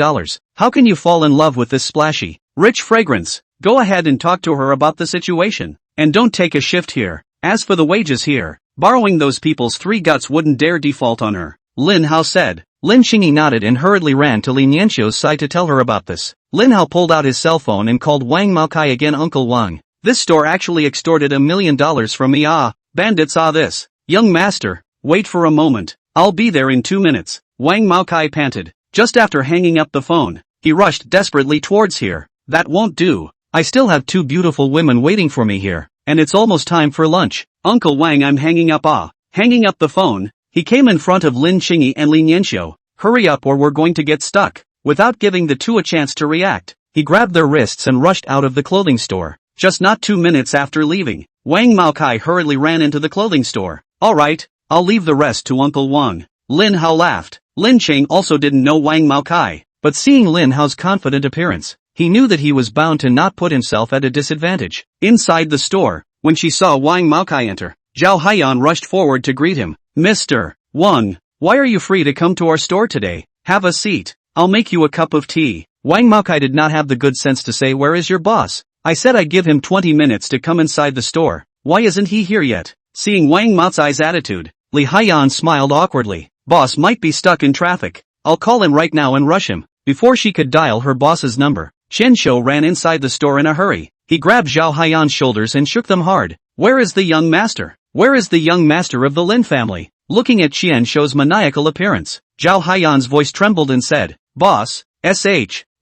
How can you fall in love with this splashy, rich fragrance? Go ahead and talk to her about the situation. And don't take a shift here. As for the wages here, borrowing those people's 3 guts wouldn't dare default on her, Lin Hao said. Lin Qingyi nodded and hurriedly ran to Lin Yanxiu's side to tell her about this. Lin Hao pulled out his cell phone and called Wang Maokai again. Uncle Wang, this store actually extorted $1 million from me. Bandits this. Young master, wait for a moment. I'll be there in 2 minutes. Wang Maokai panted. Just after hanging up the phone, he rushed desperately towards here. That won't do. I still have 2 beautiful women waiting for me here, and it's almost time for lunch. Uncle Wang, I'm hanging up. Hanging up the phone, he came in front of Lin Qingyi and Lin Yanxiu. Hurry up or we're going to get stuck. Without giving the 2 a chance to react, he grabbed their wrists and rushed out of the clothing store. Just not 2 minutes after leaving, Wang Maokai hurriedly ran into the clothing store. Alright, I'll leave the rest to Uncle Wang. Lin Hao laughed. Lin Cheng also didn't know Wang Maokai, but seeing Lin Hao's confident appearance, he knew that he was bound to not put himself at a disadvantage. Inside the store, when she saw Wang Maokai enter, Zhao Haiyan rushed forward to greet him. Mr. Wang, why are you free to come to our store today? Have a seat. I'll make you a cup of tea. Wang Maokai did not have the good sense to say, where is your boss? I said I'd give him 20 minutes to come inside the store. Why isn't he here yet? Seeing Wang Maokai's attitude, Li Haiyan smiled awkwardly. Boss might be stuck in traffic. I'll call him right now and rush him. Before she could dial her boss's number, Chen Shou ran inside the store in a hurry. He grabbed Zhao Haiyan's shoulders and shook them hard. Where is the young master? Where is the young master of the Lin family? Looking at Chen Shou's maniacal appearance, Zhao Haiyan's voice trembled and said, Boss,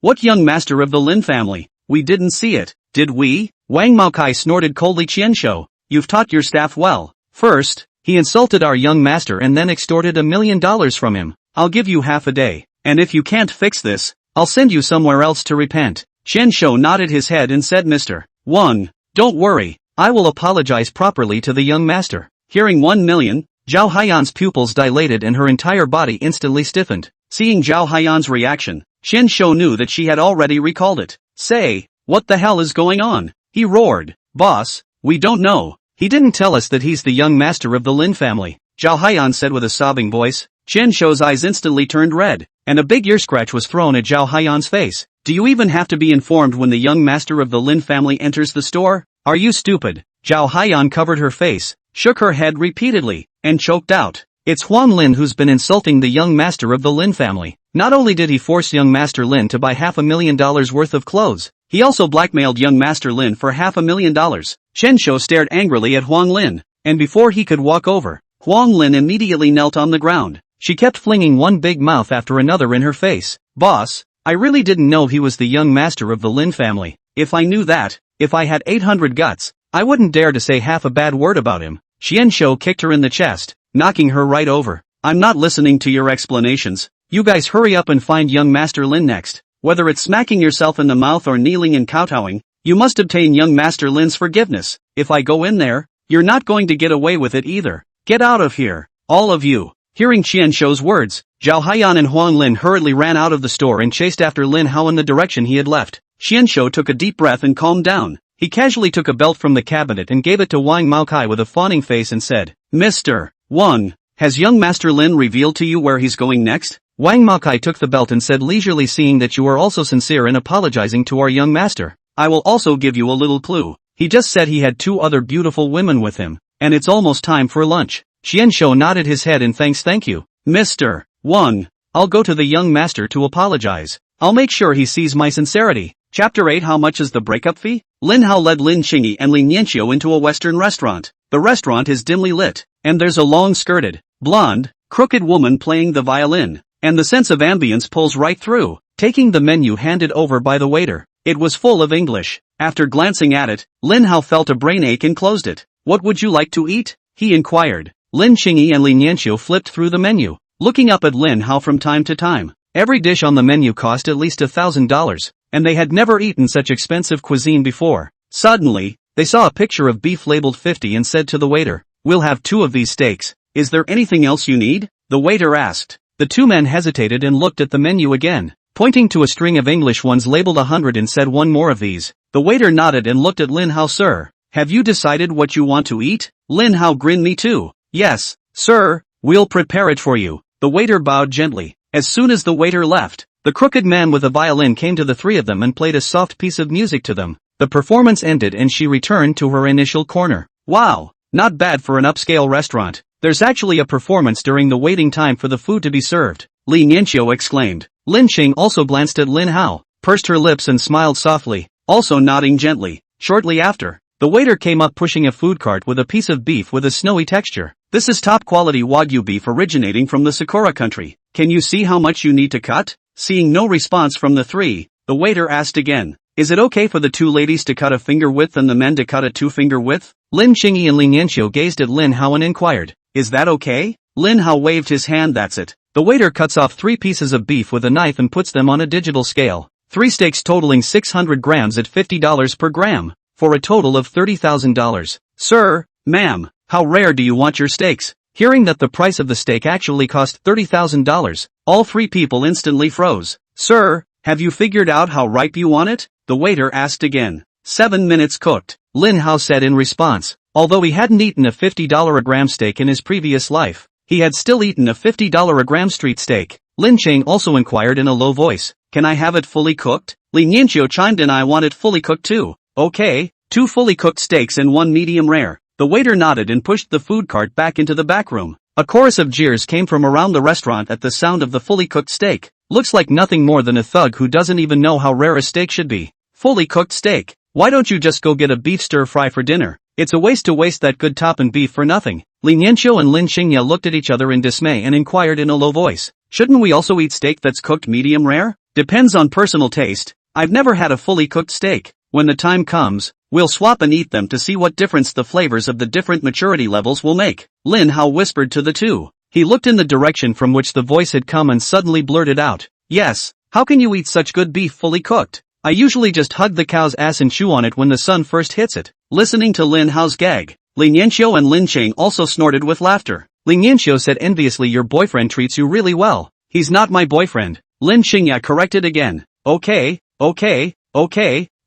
what young master of the Lin family? We didn't see it, did we? Wang Maokai snorted coldly. Chen Shou, you've taught your staff well. First, he insulted our young master and then extorted $1 million from him. I'll give you half a day, and if you can't fix this, I'll send you somewhere else to repent. Chen Shou nodded his head and said, Mr. Wang, don't worry, I will apologize properly to the young master. Hearing 1 million, Zhao Haiyan's pupils dilated and her entire body instantly stiffened. Seeing Zhao Haiyan's reaction, Chen Shou knew that she had already recalled it. Say, what the hell is going on? He roared. Boss, we don't know. He didn't tell us that he's the young master of the Lin family, Zhao Haiyan said with a sobbing voice. Chen Shou's eyes instantly turned red, and a big ear scratch was thrown at Zhao Haiyan's face. Do you even have to be informed when the young master of the Lin family enters the store? Are you stupid? Zhao Haiyan covered her face, shook her head repeatedly, and choked out. It's Huang Lin who's been insulting the young master of the Lin family. Not only did he force young Master Lin to buy $500,000 worth of clothes, he also blackmailed young Master Lin for $500,000. Chen Shou stared angrily at Huang Lin, and before he could walk over, Huang Lin immediately knelt on the ground. She kept flinging one big mouth after another in her face. Boss, I really didn't know he was the young master of the Lin family. If I knew that, if I had 800 guts, I wouldn't dare to say half a bad word about him. Chen Shou kicked her in the chest, knocking her right over. I'm not listening to your explanations. You guys hurry up and find young Master Lin next. Whether it's smacking yourself in the mouth or kneeling and kowtowing, you must obtain young Master Lin's forgiveness. If I go in there, you're not going to get away with it either. Get out of here, all of you. Hearing Chen Shou's words, Zhao Haiyan and Huang Lin hurriedly ran out of the store and chased after Lin Hao in the direction he had left. Chen Shou took a deep breath and calmed down. He casually took a belt from the cabinet and gave it to Wang Maokai with a fawning face and said, Mr. Wang, has young Master Lin revealed to you where he's going next? Wang Maokai took the belt and said leisurely, seeing that you are also sincere in apologizing to our young master. I will also give you a little clue. He just said he had 2 other beautiful women with him, and it's almost time for lunch. Chen Shou nodded his head in thanks. Thank you, Mr. Wang. I'll go to the young master to apologize. I'll make sure he sees my sincerity. Chapter 8. How much is the breakup fee? Lin Hao led Lin Qingyi and Lin Yanqiu into a Western restaurant. The restaurant is dimly lit, and there's a long-skirted, blonde, crooked woman playing the violin, and the sense of ambience pulls right through. Taking the menu handed over by the waiter, it was full of English. After glancing at it, Lin Hao felt a brain ache and closed it. What would you like to eat? He inquired. Lin Qingyi and Lin Yanqiu flipped through the menu, looking up at Lin Hao from time to time. Every dish on the menu cost at least $1,000, and they had never eaten such expensive cuisine before. Suddenly, they saw a picture of beef labeled 50 and said to the waiter, We'll have 2 of these steaks. Is there anything else you need? The waiter asked. The 2 men hesitated and looked at the menu again, pointing to a string of English ones labeled 100 and said, 1 more of these. The waiter nodded and looked at Lin Hao. Sir, have you decided what you want to eat? Lin Hao grinned. Me too. Yes, sir, we'll prepare it for you. The waiter bowed gently. As soon as the waiter left, the crooked man with a violin came to the 3 of them and played a soft piece of music to them. The performance ended and she returned to her initial corner. Wow, not bad for an upscale restaurant. There's actually a performance during the waiting time for the food to be served. Lin Yanqiu exclaimed. Lin Qing also glanced at Lin Hao, pursed her lips and smiled softly, also nodding gently. Shortly after, the waiter came up pushing a food cart with a piece of beef with a snowy texture. This is top-quality Wagyu beef originating from the Sakura country. Can you see how much you need to cut? Seeing no response from the 3, the waiter asked again. Is it okay for the 2 ladies to cut a finger width and the men to cut a 2-finger width? Lin Qingyi and Lin Yanqiu gazed at Lin Hao and inquired. Is that okay? Lin Hao waved his hand. That's it. The waiter cuts off 3 pieces of beef with a knife and puts them on a digital scale. 3 steaks totaling 600 grams at $50 per gram, for a total of $30,000. Sir, ma'am, how rare do you want your steaks? Hearing that the price of the steak actually cost $30,000, all 3 people instantly froze. Sir, have you figured out how ripe you want it? The waiter asked again. 7 minutes cooked, Lin Hao said in response. Although he hadn't eaten a $50 a gram steak in his previous life, he had still eaten a $50 a gram street steak. Lin Qing also inquired in a low voice. Can I have it fully cooked? Lin Yanqiu chimed in. I want it fully cooked too. Okay, 2 fully cooked steaks and 1 medium rare. The waiter nodded and pushed the food cart back into the back room. A chorus of jeers came from around the restaurant at the sound of the fully cooked steak. Looks like nothing more than a thug who doesn't even know how rare a steak should be. Fully cooked steak. Why don't you just go get a beef stir-fry for dinner? It's a waste to waste that good top-and beef for nothing. Lin Yanqiu and Lin Qingya looked at each other in dismay and inquired in a low voice. Shouldn't we also eat steak that's cooked medium rare? Depends on personal taste. I've never had a fully cooked steak. When the time comes, we'll swap and eat them to see what difference the flavors of the different maturity levels will make. Lin Hao whispered to the 2. He looked in the direction from which the voice had come and suddenly blurted out. Yes, how can you eat such good beef fully cooked? I usually just hug the cow's ass and chew on it when the sun first hits it. Listening to Lin Hao's gag, Lin Yanqiu and Lin Qing also snorted with laughter. Lin Yanqiu said enviously, your boyfriend treats you really well. He's not my boyfriend. Lin Qingya corrected again. Okay,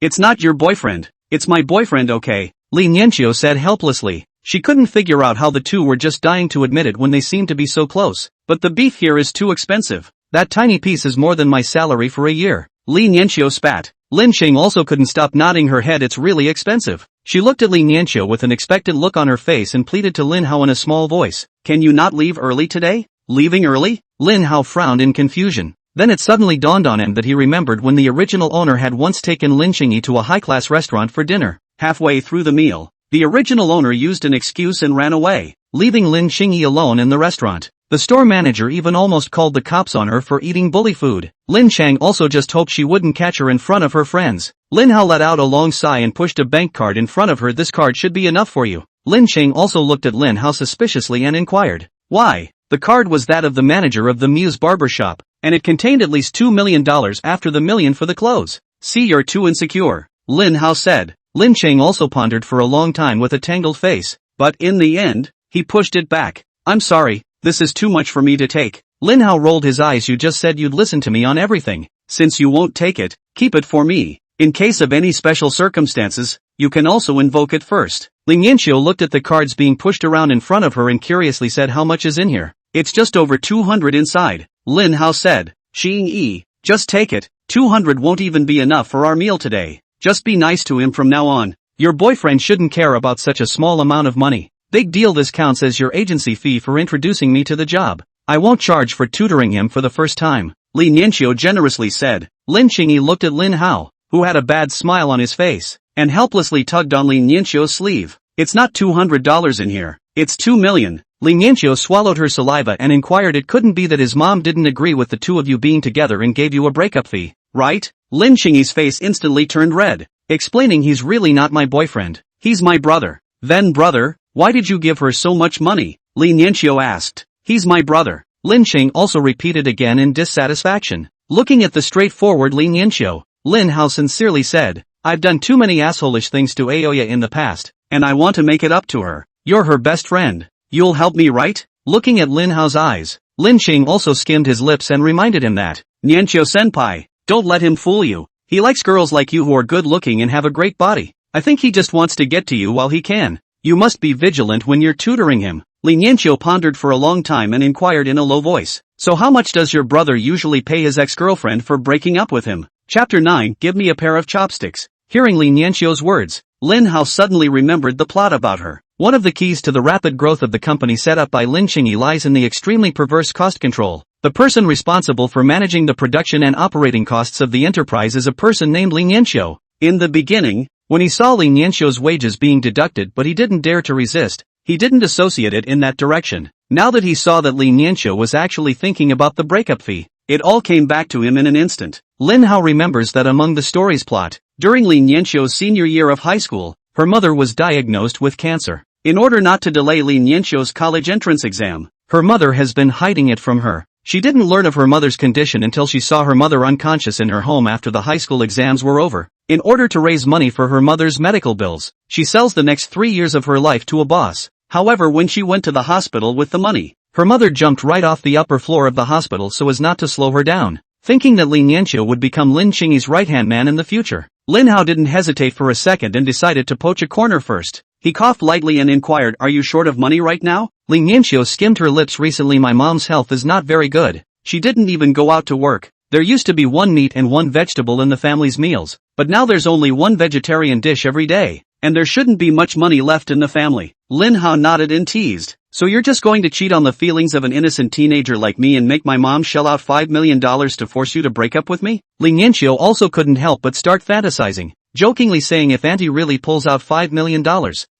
it's not your boyfriend. It's my boyfriend. Okay, Lin Yanqiu said helplessly. She couldn't figure out how the 2 were just dying to admit it when they seemed to be so close. But the beef here is too expensive. That tiny piece is more than my salary for a year. Li Nianxiu spat. Lin Xing also couldn't stop nodding her head. It's really expensive. She looked at Li Nianxiu with an expectant look on her face and pleaded to Lin Hao in a small voice. Can you not leave early today? Leaving early? Lin Hao frowned in confusion. Then it suddenly dawned on him that he remembered when the original owner had once taken Lin Xingyi to a high-class restaurant for dinner. Halfway through the meal, the original owner used an excuse and ran away, leaving Lin Xingyi alone in the restaurant. The store manager even almost called the cops on her for eating bully food. Lin Chang also just hoped she wouldn't catch her in front of her friends. Lin Hao let out a long sigh and pushed a bank card in front of her. This card should be enough for you. Lin Chang also looked at Lin Hao suspiciously and inquired. Why? The card was that of the manager of the Muse barber shop, and it contained at least $2 million after the million for the clothes. See, you're too insecure, Lin Hao said. Lin Chang also pondered for a long time with a tangled face, but in the end, he pushed it back. I'm sorry. This is too much for me to take. Lin Hao rolled his eyes. You just said you'd listen to me on everything. Since you won't take it, keep it for me. In case of any special circumstances, you can also invoke it first. Li Nianxiu looked at the cards being pushed around in front of her and curiously said, how much is in here? It's just over 200 inside, Lin Hao said. Xing Yi, just take it. 200 won't even be enough for our meal today. Just be nice to him from now on. Your boyfriend shouldn't care about such a small amount of money. Big deal. This counts as your agency fee for introducing me to the job. I won't charge for tutoring him for the first time, Li Nianxiu generously said. Lin Xingyi looked at Lin Hao, who had a bad smile on his face, and helplessly tugged on Li Nianxiu's sleeve. It's not $200 in here. It's 2 million. Li Nianxiu swallowed her saliva and inquired. It couldn't be that his mom didn't agree with the two of you being together and gave you a breakup fee, right? Lin Xingyi's face instantly turned red, explaining, he's really not my boyfriend. He's my brother. Then brother? Why did you give her so much money? Li Nianxiu asked. He's my brother. Lin Xing also repeated again in dissatisfaction. Looking at the straightforward Li Nianxiu, Lin Hao sincerely said, I've done too many assholish things to Aoya in the past, and I want to make it up to her. You're her best friend. You'll help me, right? Looking at Lin Hao's eyes, Lin Xing also skimmed his lips and reminded him that, Nianxiu-senpai, don't let him fool you. He likes girls like you who are good looking and have a great body. I think he just wants to get to you while he can. You must be vigilant when you're tutoring him. Li Nianxiu pondered for a long time and inquired in a low voice. So how much does your brother usually pay his ex-girlfriend for breaking up with him? Chapter 9. Give me a pair of chopsticks. Hearing Li Nianxiu's words, Lin Hao suddenly remembered the plot about her. One of the keys to the rapid growth of the company set up by Lin Xingyi lies in the extremely perverse cost control. The person responsible for managing the production and operating costs of the enterprise is a person named Li Nianxiu. In the beginning, when he saw Li Nianxiu's wages being deducted but he didn't dare to resist, he didn't associate it in that direction. Now that he saw that Li Nianxiu was actually thinking about the breakup fee, it all came back to him in an instant. Lin Hao remembers that among the story's plot, during Li Nianxiu's senior year of high school, her mother was diagnosed with cancer. In order not to delay Li Nianxiu's college entrance exam, her mother has been hiding it from her. She didn't learn of her mother's condition until she saw her mother unconscious in her home after the high school exams were over. In order to raise money for her mother's medical bills, she sells the next 3 years of her life to a boss. However, when she went to the hospital with the money, her mother jumped right off the upper floor of the hospital so as not to slow her down, thinking that Li Nianxiu would become Lin Xingyi's right-hand man in the future. Lin Hao didn't hesitate for a second and decided to poach a corner first. He coughed lightly and inquired, are you short of money right now? Li Nianxiu skimmed her lips. Recently my mom's health is not very good. She didn't even go out to work. There used to be 1 meat and 1 vegetable in the family's meals, but now there's only 1 vegetarian dish every day, and there shouldn't be much money left in the family. Lin Hao nodded and teased. So you're just going to cheat on the feelings of an innocent teenager like me and make my mom shell out $5 million to force you to break up with me? Li Nianxiu also couldn't help but start fantasizing, jokingly saying, if Auntie really pulls out $5 million,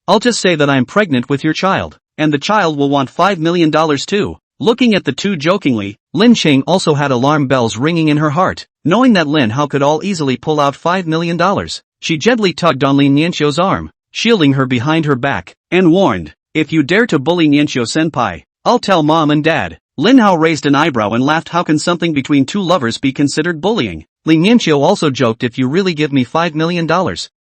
I'll just say that I'm pregnant with your child, and the child will want $5 million too. Looking at the two jokingly, Lin Cheng also had alarm bells ringing in her heart. Knowing that Lin Hao could all easily pull out $5 million, she gently tugged on Li Nianxiu's arm, shielding her behind her back, and warned, if you dare to bully Nianxiu-senpai, I'll tell mom and dad. Lin Hao raised an eyebrow and laughed. How can something between two lovers be considered bullying? Li Nianxiu also joked, if you really give me $5 million,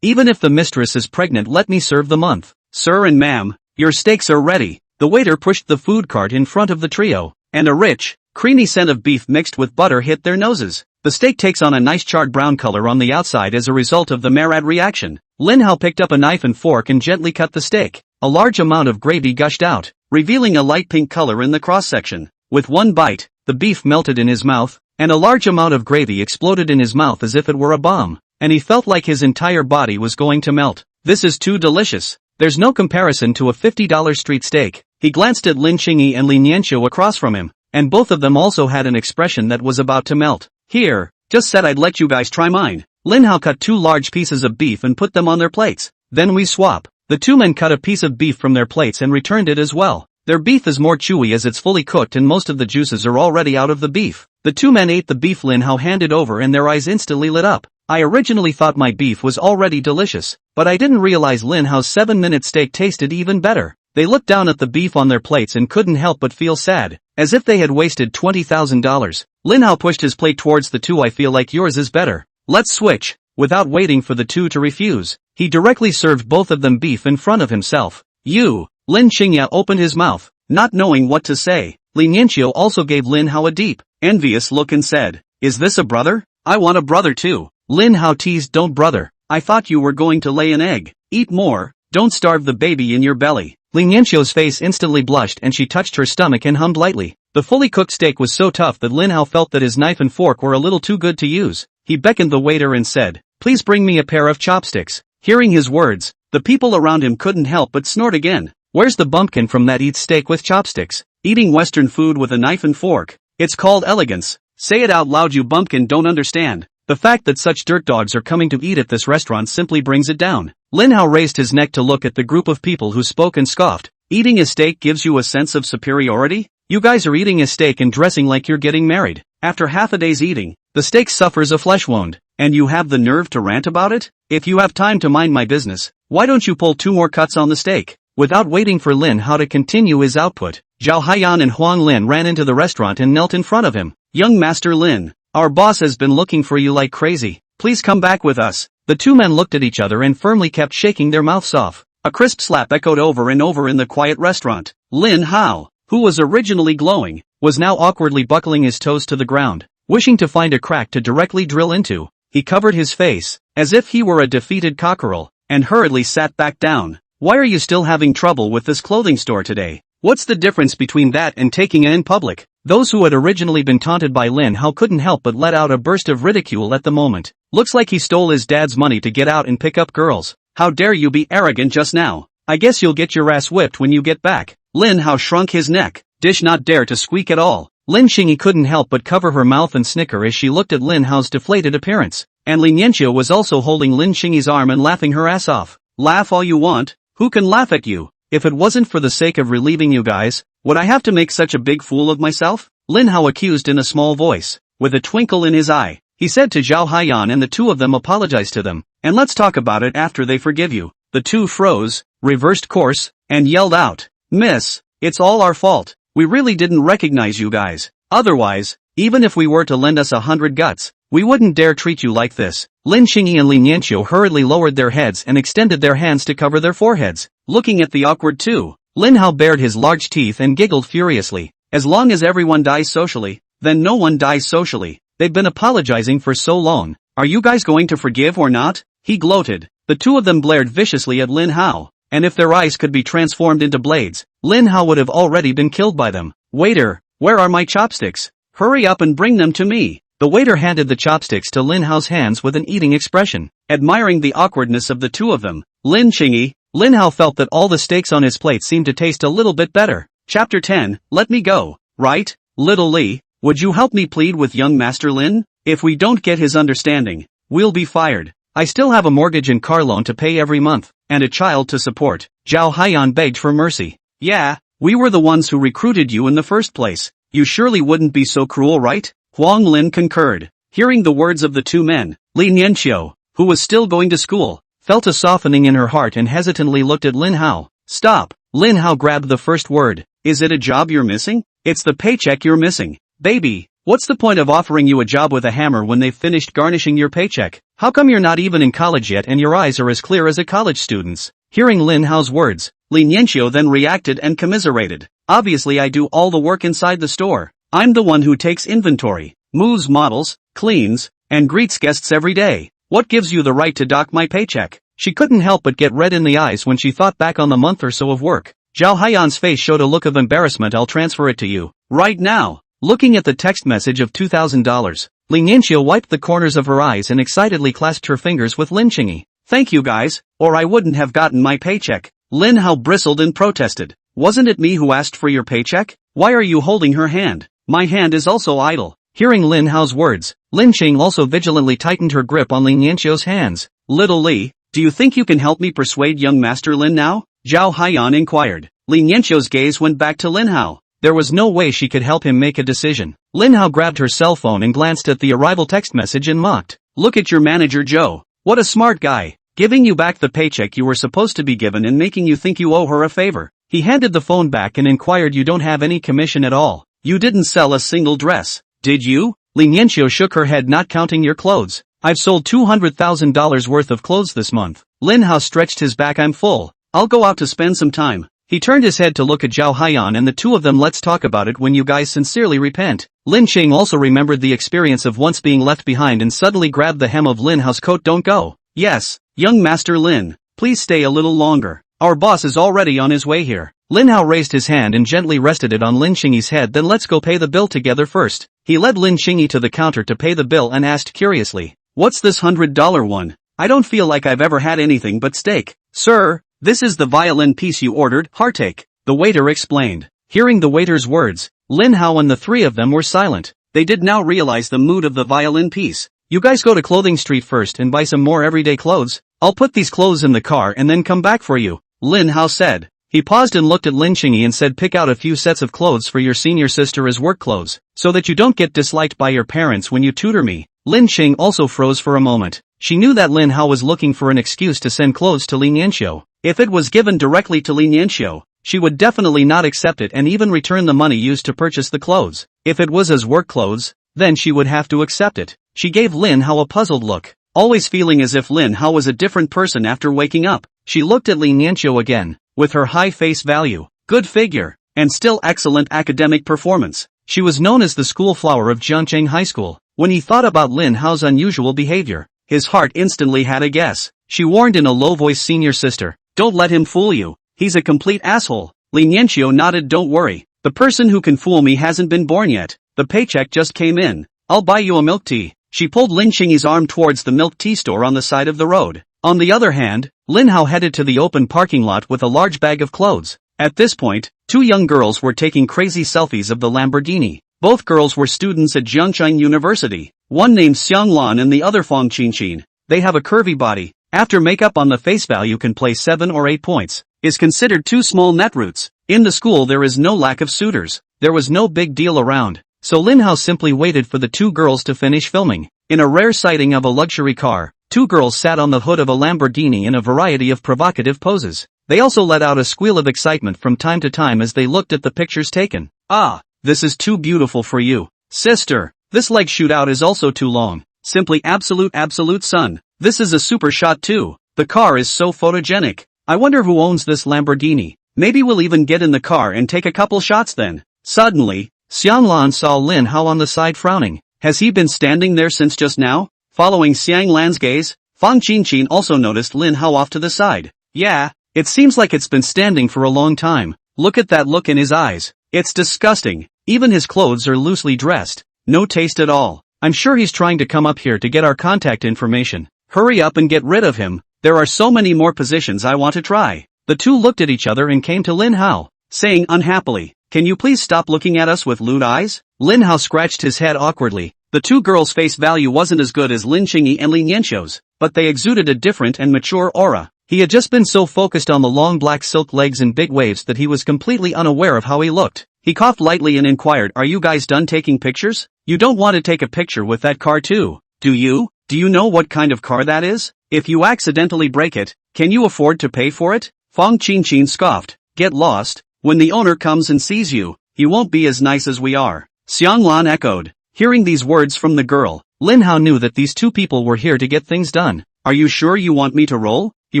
even if the mistress is pregnant, let me serve the month. Sir and ma'am, your steaks are ready. The waiter pushed the food cart in front of the trio, and a rich, creamy scent of beef mixed with butter hit their noses. The steak takes on a nice charred brown color on the outside as a result of the Marad reaction. Lin Hao picked up a knife and fork and gently cut the steak. A large amount of gravy gushed out, revealing a light pink color in the cross-section. With one bite, the beef melted in his mouth. and a large amount of gravy exploded in his mouth as if it were a bomb, and he felt like his entire body was going to melt. This is too delicious. There's no comparison to a $50 street steak. He glanced at Lin Qingyi and Li Nianqiu across from him, and both of them also had an expression that was about to melt. Here, just said I'd let you guys try mine. Lin Hao cut 2 large pieces of beef and put them on their plates. Then we swap. The 2 men cut a piece of beef from their plates and returned it as well. Their beef is more chewy as it's fully cooked and most of the juices are already out of the beef. The 2 men ate the beef Lin Hao handed over and their eyes instantly lit up. I originally thought my beef was already delicious, but I didn't realize Lin Hao's 7-minute steak tasted even better. They looked down at the beef on their plates and couldn't help but feel sad, as if they had wasted $20,000. Lin Hao pushed his plate towards the 2. I feel like yours is better. Let's switch. Without waiting for the 2 to refuse, he directly served both of them beef in front of himself. You! Lin Qingyi opened his mouth, not knowing what to say. Li Nianqiu also gave Lin Hao a deep, envious look and said, "Is this a brother? I want a brother too." Lin Hao teased, "Don't brother. I thought you were going to lay an egg. Eat more, don't starve the baby in your belly." Li Nianqiu's face instantly blushed and she touched her stomach and hummed lightly. The fully cooked steak was so tough that Lin Hao felt that his knife and fork were a little too good to use. He beckoned the waiter and said, "Please bring me a pair of chopsticks." Hearing his words, the people around him couldn't help but snort again. Where's the bumpkin from that eats steak with chopsticks? Eating Western food with a knife and fork. It's called elegance. Say it out loud, you bumpkin don't understand. The fact that such dirt dogs are coming to eat at this restaurant simply brings it down. Lin Hao raised his neck to look at the group of people who spoke and scoffed. Eating a steak gives you a sense of superiority? You guys are eating a steak and dressing like you're getting married. After half a day's eating, the steak suffers a flesh wound, and you have the nerve to rant about it? If you have time to mind my business, why don't you pull 2 more cuts on the steak? Without waiting for Lin Hao to continue his output, Zhao Haiyan and Huang Lin ran into the restaurant and knelt in front of him. "Young Master Lin, our boss has been looking for you like crazy. Please come back with us." The 2 men looked at each other and firmly kept shaking their mouths off. A crisp slap echoed over and over in the quiet restaurant. Lin Hao, who was originally glowing, was now awkwardly buckling his toes to the ground, wishing to find a crack to directly drill into. He covered his face, as if he were a defeated cockerel, and hurriedly sat back down. "Why are you still having trouble with this clothing store today? What's the difference between that and taking it in public?" Those who had originally been taunted by Lin Hao couldn't help but let out a burst of ridicule at the moment. "Looks like he stole his dad's money to get out and pick up girls. How dare you be arrogant just now? I guess you'll get your ass whipped when you get back." Lin Hao shrunk his neck. Dish not dare to squeak at all. Lin Qingyi couldn't help but cover her mouth and snicker as she looked at Lin Hao's deflated appearance. And Li Nianqiu was also holding Lin Qingyi's arm and laughing her ass off. "Laugh all you want. Who can laugh at you? If it wasn't for the sake of relieving you guys, would I have to make such a big fool of myself?" Lin Hao accused in a small voice. With a twinkle in his eye, he said to Zhao Haiyan, and the 2 of them apologized to them. "And let's talk about it after they forgive you." The 2 froze, reversed course, and yelled out, "Miss, it's all our fault. We really didn't recognize you guys. Otherwise, even if we were to lend us 100 guts, we wouldn't dare treat you like this." Lin Qingyi and Li Nianqiu hurriedly lowered their heads and extended their hands to cover their foreheads. Looking at the awkward 2, Lin Hao bared his large teeth and giggled furiously. "As long as everyone dies socially, then no one dies socially. They've been apologizing for so long. Are you guys going to forgive or not?" He gloated. The 2 of them glared viciously at Lin Hao, and if their eyes could be transformed into blades, Lin Hao would have already been killed by them. "Waiter, where are my chopsticks? Hurry up and bring them to me." The waiter handed the chopsticks to Lin Hao's hands with an eating expression, admiring the awkwardness of the 2 of them. Lin Qingyi, Lin Hao felt that all the steaks on his plate seemed to taste a little bit better. Chapter 10, Let me go. "Right, little Li, would you help me plead with young Master Lin? If we don't get his understanding, we'll be fired. I still have a mortgage and car loan to pay every month, and a child to support." Zhao Haiyan begged for mercy. "Yeah, we were the ones who recruited you in the first place. You surely wouldn't be so cruel, right?" Huang Lin concurred. Hearing the words of the 2 men, Li Nianqiu, who was still going to school, felt a softening in her heart and hesitantly looked at Lin Hao. "Stop." Lin Hao grabbed the first word. "Is it a job you're missing? It's the paycheck you're missing. Baby, what's the point of offering you a job with a hammer when they've finished garnishing your paycheck? How come you're not even in college yet and your eyes are as clear as a college student's?" Hearing Lin Hao's words, Li Nianqiu then reacted and commiserated. "Obviously I do all the work inside the store. I'm the one who takes inventory, moves models, cleans, and greets guests every day. What gives you the right to dock my paycheck?" She couldn't help but get red in the eyes when she thought back on the month or so of work. Zhao Haiyan's face showed a look of embarrassment. "I'll transfer it to you right now." Looking at the text message of $2,000, Lin Yanxiu wiped the corners of her eyes and excitedly clasped her fingers with Lin Qingyi. Thank you guys, or I wouldn't have gotten my paycheck. Lin Hao bristled and protested. Wasn't it me who asked for your paycheck? Why are you holding her hand? My hand is also idle. Hearing Lin Hao's words, Lin Qing also vigilantly tightened her grip on Lin Yanxiu's hands. Little Li, do you think you can help me persuade young Master Lin now? Zhao Haiyan inquired. Lin Yanxiu's gaze went back to Lin Hao. There was no way she could help him make a decision. Lin Hao grabbed her cell phone and glanced at the arrival text message and mocked. Look at your manager Joe. What a smart guy. Giving you back the paycheck you were supposed to be given and making you think you owe her a favor. He handed the phone back and inquired, you don't have any commission at all. You didn't sell a single dress, did you? Lin Yanxiu shook her head, not counting your clothes. I've sold $200,000 worth of clothes this month. Lin Hao stretched his back. I'm full. I'll go out to spend some time. He turned his head to look at Zhao Haiyan and the two of them. Let's talk about it when you guys sincerely repent. Lin Qing also remembered the experience of once being left behind and suddenly grabbed the hem of Lin Hao's coat. Don't go. Yes, young Master Lin, please stay a little longer. Our boss is already on his way here. Lin Hao raised his hand and gently rested it on Lin Qingyi's head. Then let's go pay the bill together first. He led Lin Qingyi to the counter to pay the bill and asked curiously, what's this $100 one? I don't feel like I've ever had anything but steak. Sir, this is the violin piece you ordered, heartache. The waiter explained. Hearing the waiter's words, Lin Hao and the three of them were silent. They did now realize the mood of the violin piece. You guys go to Clothing Street first and buy some more everyday clothes. I'll put these clothes in the car and then come back for you, Lin Hao said. He paused and looked at Lin Qingyi and said, pick out a few sets of clothes for your senior sister as work clothes, so that you don't get disliked by your parents when you tutor me. Lin Qing also froze for a moment. She knew that Lin Hao was looking for an excuse to send clothes to Lin Yanxiu. If it was given directly to Lin Yanxiu, she would definitely not accept it and even return the money used to purchase the clothes. If it was as work clothes, then she would have to accept it. She gave Lin Hao a puzzled look, always feeling as if Lin Hao was a different person after waking up. She looked at Lin Yanxiu again. With her high face value, good figure, and still excellent academic performance, she was known as the school flower of Jiangcheng High School. When he thought about Lin Hao's unusual behavior, his heart instantly had a guess. She warned in a low voice, senior sister, don't let him fool you. He's a complete asshole. Lin Yanxiu nodded. Don't worry. The person who can fool me hasn't been born yet. The paycheck just came in. I'll buy you a milk tea. She pulled Lin Qingyi's arm towards the milk tea store on the side of the road. On the other hand, Lin Hao headed to the open parking lot with a large bag of clothes. At this point, two young girls were taking crazy selfies of the Lamborghini. Both girls were students at Jiangcheng University. One named Xianglan and the other Fang Qinqin. They have a curvy body. After makeup on the face, value can play 7 or 8 points. Is considered too small. Net roots. In the school there is no lack of suitors. There was no big deal around. So Lin Hao simply waited for the two girls to finish filming. In a rare sighting of a luxury car, two girls sat on the hood of a Lamborghini in a variety of provocative poses. They also let out a squeal of excitement from time to time as they looked at the pictures taken. Ah, this is too beautiful for you, sister. This leg shootout is also too long. Simply absolute son. This is a super shot too. The car is so photogenic. I wonder who owns this Lamborghini. Maybe we'll even get in the car and take a couple shots then. Suddenly, Xianglan saw Lin Hao on the side frowning. Has he been standing there since just now? Following Xianglan's gaze, Fang Qinqin also noticed Lin Hao off to the side. Yeah, it seems like it's been standing for a long time. Look at that look in his eyes. It's disgusting. Even his clothes are loosely dressed. No taste at all. I'm sure he's trying to come up here to get our contact information. Hurry up and get rid of him. There are so many more positions I want to try. The two looked at each other and came to Lin Hao, saying unhappily, can you please stop looking at us with lewd eyes? Lin Hao scratched his head awkwardly. The two girls' face value wasn't as good as Lin Qingyi and Lin Yanxiu's, but they exuded a different and mature aura. He had just been so focused on the long black silk legs and big waves that he was completely unaware of how he looked. He coughed lightly and inquired, are you guys done taking pictures? You don't want to take a picture with that car too, do you? Do you know what kind of car that is? If you accidentally break it, can you afford to pay for it? Fang Qinqin scoffed. Get lost. When the owner comes and sees you, he won't be as nice as we are. Xianglan echoed. Hearing these words from the girl, Lin Hao knew that these two people were here to get things done. Are you sure you want me to roll? He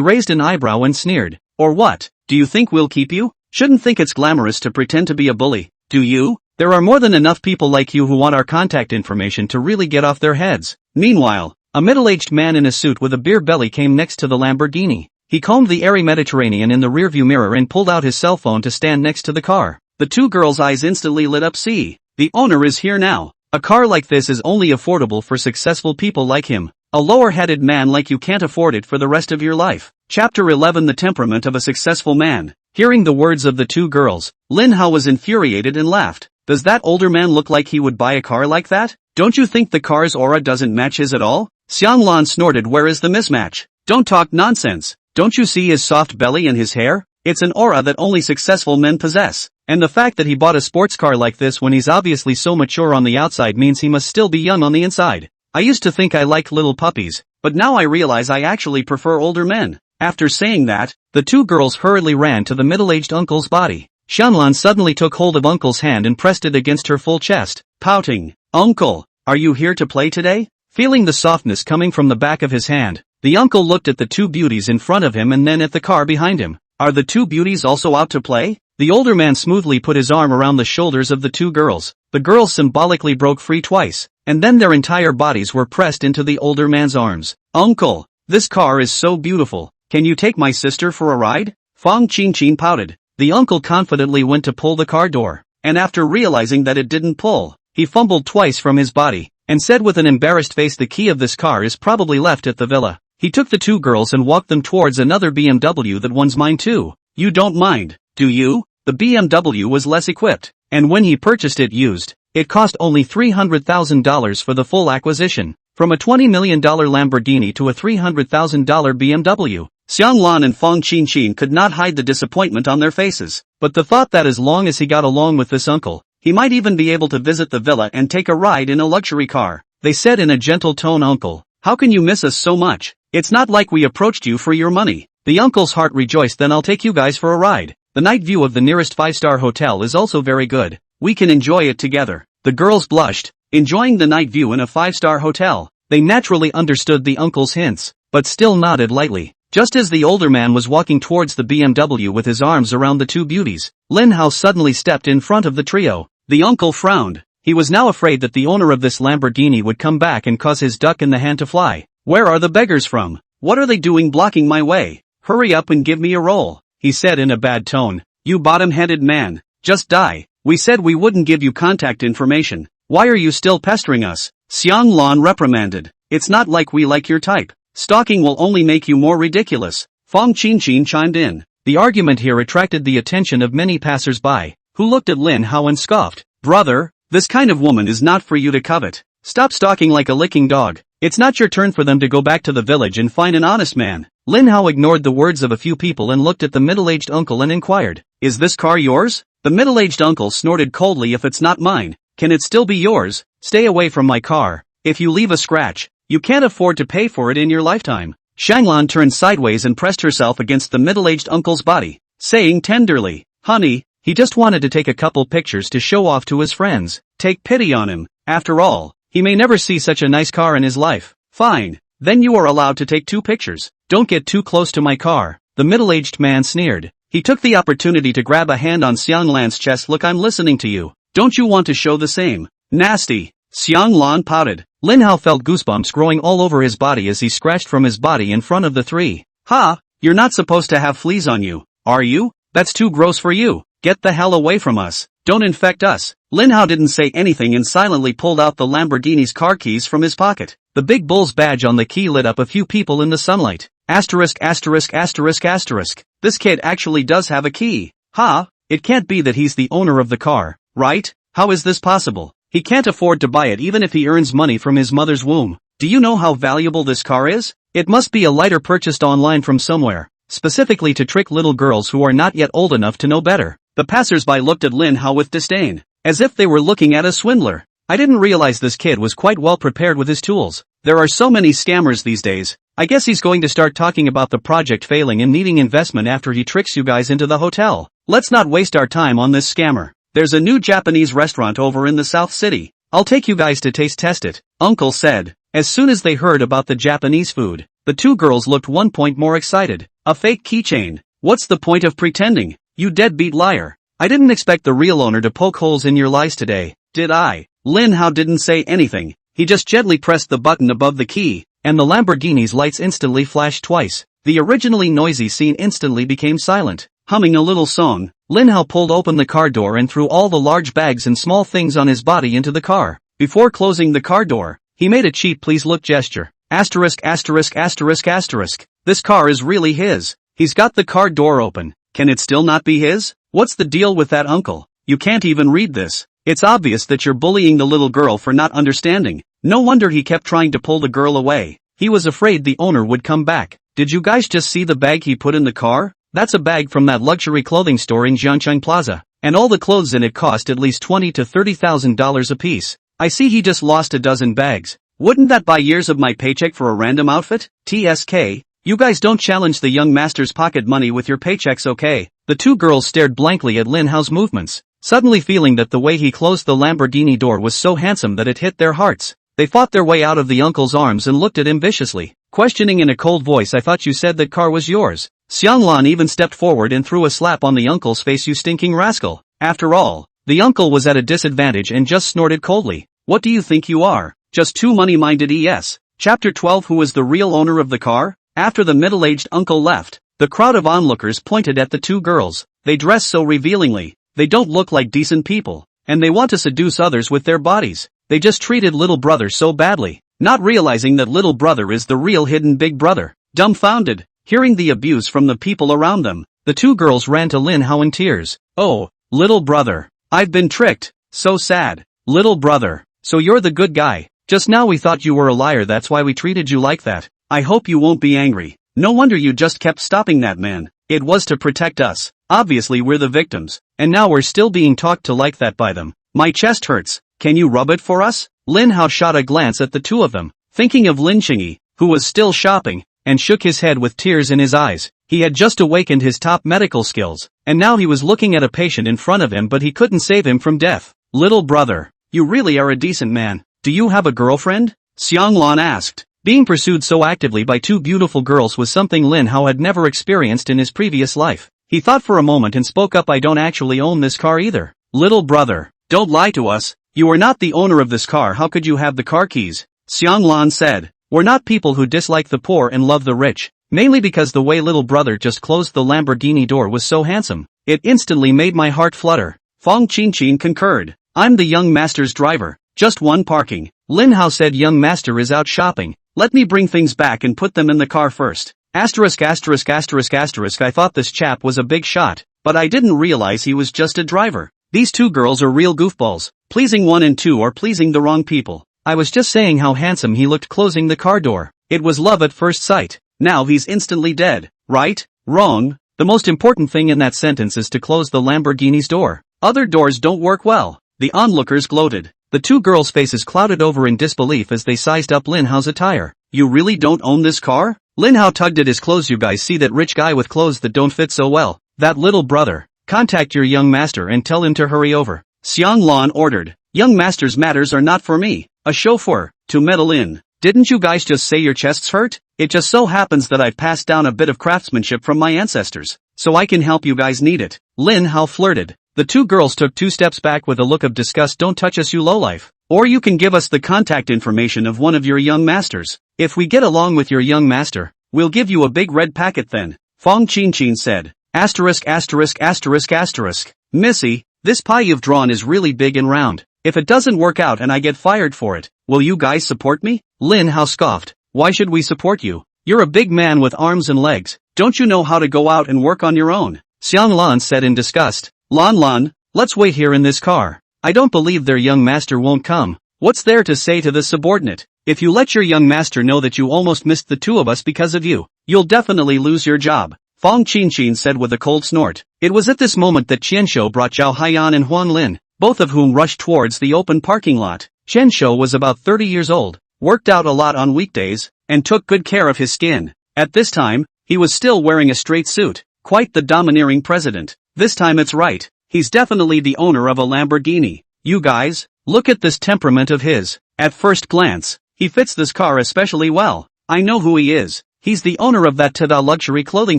raised an eyebrow and sneered. Or what? Do you think we'll keep you? Shouldn't think it's glamorous to pretend to be a bully, do you? There are more than enough people like you who want our contact information to really get off their heads. Meanwhile, a middle-aged man in a suit with a beer belly came next to the Lamborghini. He combed the airy Mediterranean in the rearview mirror and pulled out his cell phone to stand next to the car. The two girls' eyes instantly lit up. See, The owner is here now. A car like this is only affordable for successful people like him. A lower-headed man like you can't afford it for the rest of your life. Chapter 11 The Temperament of a Successful Man. Hearing the words of the two girls, Lin Hao was infuriated and laughed. Does that older man look like he would buy a car like that? Don't you think the car's aura doesn't match his at all? Xianglan snorted. Where is the mismatch? Don't talk nonsense. Don't you see his soft belly and his hair? It's an aura that only successful men possess. And the fact that he bought a sports car like this when he's obviously so mature on the outside means he must still be young on the inside. I used to think I liked little puppies, but now I realize I actually prefer older men. After saying that, the two girls hurriedly ran to the middle-aged uncle's body. Xianglan suddenly took hold of uncle's hand and pressed it against her full chest, pouting. Uncle, are you here to play today? Feeling the softness coming from the back of his hand, the uncle looked at the two beauties in front of him and then at the car behind him. Are the two beauties also out to play? The older man smoothly put his arm around the shoulders of the two girls. The girls symbolically broke free twice, and then their entire bodies were pressed into the older man's arms. Uncle, this car is so beautiful. Can you take my sister for a ride? Fang Qingqin pouted. The uncle confidently went to pull the car door, and after realizing that it didn't pull, he fumbled twice from his body, and said with an embarrassed face, the key of this car is probably left at the villa. He took the two girls and walked them towards another BMW. That one's mine too. You don't mind, do you? The BMW was less equipped, and when he purchased it used, it cost only $300,000 for the full acquisition. From a $20 million Lamborghini to a $300,000 BMW. Xianglan and Fang Qingqin could not hide the disappointment on their faces, but the thought that as long as he got along with this uncle, he might even be able to visit the villa and take a ride in a luxury car. They said in a gentle tone, Uncle, how can you miss us so much? It's not like we approached you for your money. The uncle's heart rejoiced. Then I'll take you guys for a ride. The night view of the nearest 5-star hotel is also very good. We can enjoy it together. The girls blushed, enjoying the night view in a 5-star hotel. They naturally understood the uncle's hints, but still nodded lightly. Just as the older man was walking towards the BMW with his arms around the two beauties, Lin Hao suddenly stepped in front of the trio. The uncle frowned. He was now afraid that the owner of this Lamborghini would come back and cause his duck in the hand to fly. Where are the beggars from? What are they doing blocking my way? Hurry up and give me a roll, he said in a bad tone. You bottom-headed man, just die. We said we wouldn't give you contact information. Why are you still pestering us? Xianglan reprimanded. It's not like we like your type. Stalking will only make you more ridiculous. Fang Qingqin chimed in. The argument here attracted the attention of many passers-by, who looked at Lin Hao and scoffed. Brother, this kind of woman is not for you to covet. Stop stalking like a licking dog. It's not your turn for them to go back to the village and find an honest man. Lin Hao ignored the words of a few people and looked at the middle-aged uncle and inquired. Is this car yours? The middle-aged uncle snorted coldly. If it's not mine, can it still be yours? Stay away from my car. If you leave a scratch, you can't afford to pay for it in your lifetime. Xianglan turned sideways and pressed herself against the middle-aged uncle's body, saying tenderly, Honey, he just wanted to take a couple pictures to show off to his friends. Take pity on him. After all, he may never see such a nice car in his life. Fine, then you are allowed to take 2 pictures. Don't get too close to my car. The middle-aged man sneered. He took the opportunity to grab a hand on Xianglan's chest. Look, I'm listening to you. Don't you want to show the same? Nasty. Xianglan pouted. Lin Hao felt goosebumps growing all over his body as he scratched from his body in front of the three. Ha! You're not supposed to have fleas on you, are you? That's too gross for you. Get the hell away from us. Don't infect us. Lin Hao didn't say anything and silently pulled out the Lamborghini's car keys from his pocket. The big bull's badge on the key lit up a few people in the sunlight. Asterisk asterisk asterisk asterisk. This kid actually does have a key. Ha! It can't be that he's the owner of the car, right? How is this possible? He can't afford to buy it even if he earns money from his mother's womb. Do you know how valuable this car is? It must be a lighter purchased online from somewhere, specifically to trick little girls who are not yet old enough to know better. The passers-by looked at Lin Hao with disdain, as if they were looking at a swindler. I didn't realize this kid was quite well prepared with his tools. There are so many scammers these days. I guess he's going to start talking about the project failing and needing investment after he tricks you guys into the hotel. Let's not waste our time on this scammer. There's a new Japanese restaurant over in the South City. I'll take you guys to test it, Uncle said. As soon as they heard about the Japanese food, the two girls looked 1 point more excited. A fake keychain. What's the point of pretending? You deadbeat liar. I didn't expect the real owner to poke holes in your lies today, did I? Lin Hao didn't say anything. He just gently pressed the button above the key, and the Lamborghini's lights instantly flashed twice. The originally noisy scene instantly became silent. Humming a little song, Lin Hao pulled open the car door and threw all the large bags and small things on his body into the car. Before closing the car door, he made a cheap please look gesture. Asterisk asterisk asterisk asterisk. This car is really his. He's got the car door open. Can it still not be his? What's the deal with that uncle? You can't even read this. It's obvious that you're bullying the little girl for not understanding. No wonder he kept trying to pull the girl away. He was afraid the owner would come back. Did you guys just see the bag he put in the car? That's a bag from that luxury clothing store in Jiangcheng Plaza. And all the clothes in it cost at least $20,000 to $30,000 a piece. I see he just lost a dozen bags. Wouldn't that buy years of my paycheck for a random outfit? TSK. You guys don't challenge the young master's pocket money with your paychecks, okay? The two girls stared blankly at Lin Hao's movements, suddenly feeling that the way he closed the Lamborghini door was so handsome that it hit their hearts. They fought their way out of the uncle's arms and looked at him viciously, questioning in a cold voice, I thought you said that car was yours. Xianglan even stepped forward and threw a slap on the uncle's face. You stinking rascal. After all, the uncle was at a disadvantage and just snorted coldly. What do you think you are? Just too money-minded es. Chapter 12. Who is the real owner of the car? After the middle-aged uncle left, the crowd of onlookers pointed at the two girls. They dress so revealingly, they don't look like decent people, and they want to seduce others with their bodies. They just treated little brother so badly, not realizing that little brother is the real hidden big brother. Dumbfounded, hearing the abuse from the people around them, the two girls ran to Lin Hao in tears. Oh, little brother. I've been tricked. So sad. Little brother. So you're the good guy. Just now we thought you were a liar, that's why we treated you like that. I hope you won't be angry. No wonder you just kept stopping that man. It was to protect us. Obviously we're the victims, and now we're still being talked to like that by them. My chest hurts. Can you rub it for us? Lin Hao shot a glance at the two of them, thinking of Lin Qingyi, who was still shopping, and shook his head with tears in his eyes. He had just awakened his top medical skills, and now he was looking at a patient in front of him, but he couldn't save him from death. Little brother, you really are a decent man. Do you have a girlfriend? Xianglan asked. Being pursued so actively by two beautiful girls was something Lin Hao had never experienced in his previous life. He thought for a moment and spoke up, I don't actually own this car either. Little brother, don't lie to us. You are not the owner of this car, how could you have the car keys? Xianglan said. We're not people who dislike the poor and love the rich, mainly because the way little brother just closed the Lamborghini door was so handsome. It instantly made my heart flutter. Fong Qinchin concurred. I'm the young master's driver. Just one parking. Lin Hao said, young master is out shopping. Let me bring things back and put them in the car first. Asterisk asterisk asterisk asterisk. I thought this chap was a big shot, but I didn't realize he was just a driver. These two girls are real goofballs. Pleasing one and two or pleasing the wrong people. I was just saying how handsome he looked closing the car door. It was love at first sight. Now he's instantly dead. Right? Wrong. The most important thing in that sentence is to close the Lamborghini's door. Other doors don't work well. The onlookers gloated. The two girls' faces clouded over in disbelief as they sized up Lin Hao's attire. You really don't own this car? Lin Hao tugged at his clothes. You guys see that rich guy with clothes that don't fit so well? That little brother. Contact your young master and tell him to hurry over. Xianglan ordered. Young master's matters are not for me. A chauffeur, to meddle in. Didn't you guys just say your chests hurt? It just so happens that I've passed down a bit of craftsmanship from my ancestors, so I can help you guys need it. Lin Hao flirted. The two girls took 2 steps back with a look of disgust. Don't touch us, you lowlife. Or you can give us the contact information of one of your young masters. If we get along with your young master, we'll give you a big red packet then. Fong Qinchin said. Asterisk asterisk asterisk asterisk. Missy, this pie you've drawn is really big and round. If it doesn't work out and I get fired for it, will you guys support me? Lin Hao scoffed. Why should we support you? You're a big man with arms and legs. Don't you know how to go out and work on your own? Xianglan said in disgust. Lan, let's wait here in this car. I don't believe their young master won't come. What's there to say to the subordinate? If you let your young master know that you almost missed the two of us because of you, you'll definitely lose your job. Fong Qinchin said with a cold snort. It was at this moment that Qianshou brought Zhao Haiyan and Huang Lin, both of whom rushed towards the open parking lot. Qianshou was about 30 years old, worked out a lot on weekdays, and took good care of his skin. At this time, he was still wearing a straight suit, quite the domineering president. This time it's right, he's definitely the owner of a Lamborghini. You guys, look at this temperament of his. At first glance, he fits this car especially well. I know who he is. He's the owner of that Tada luxury clothing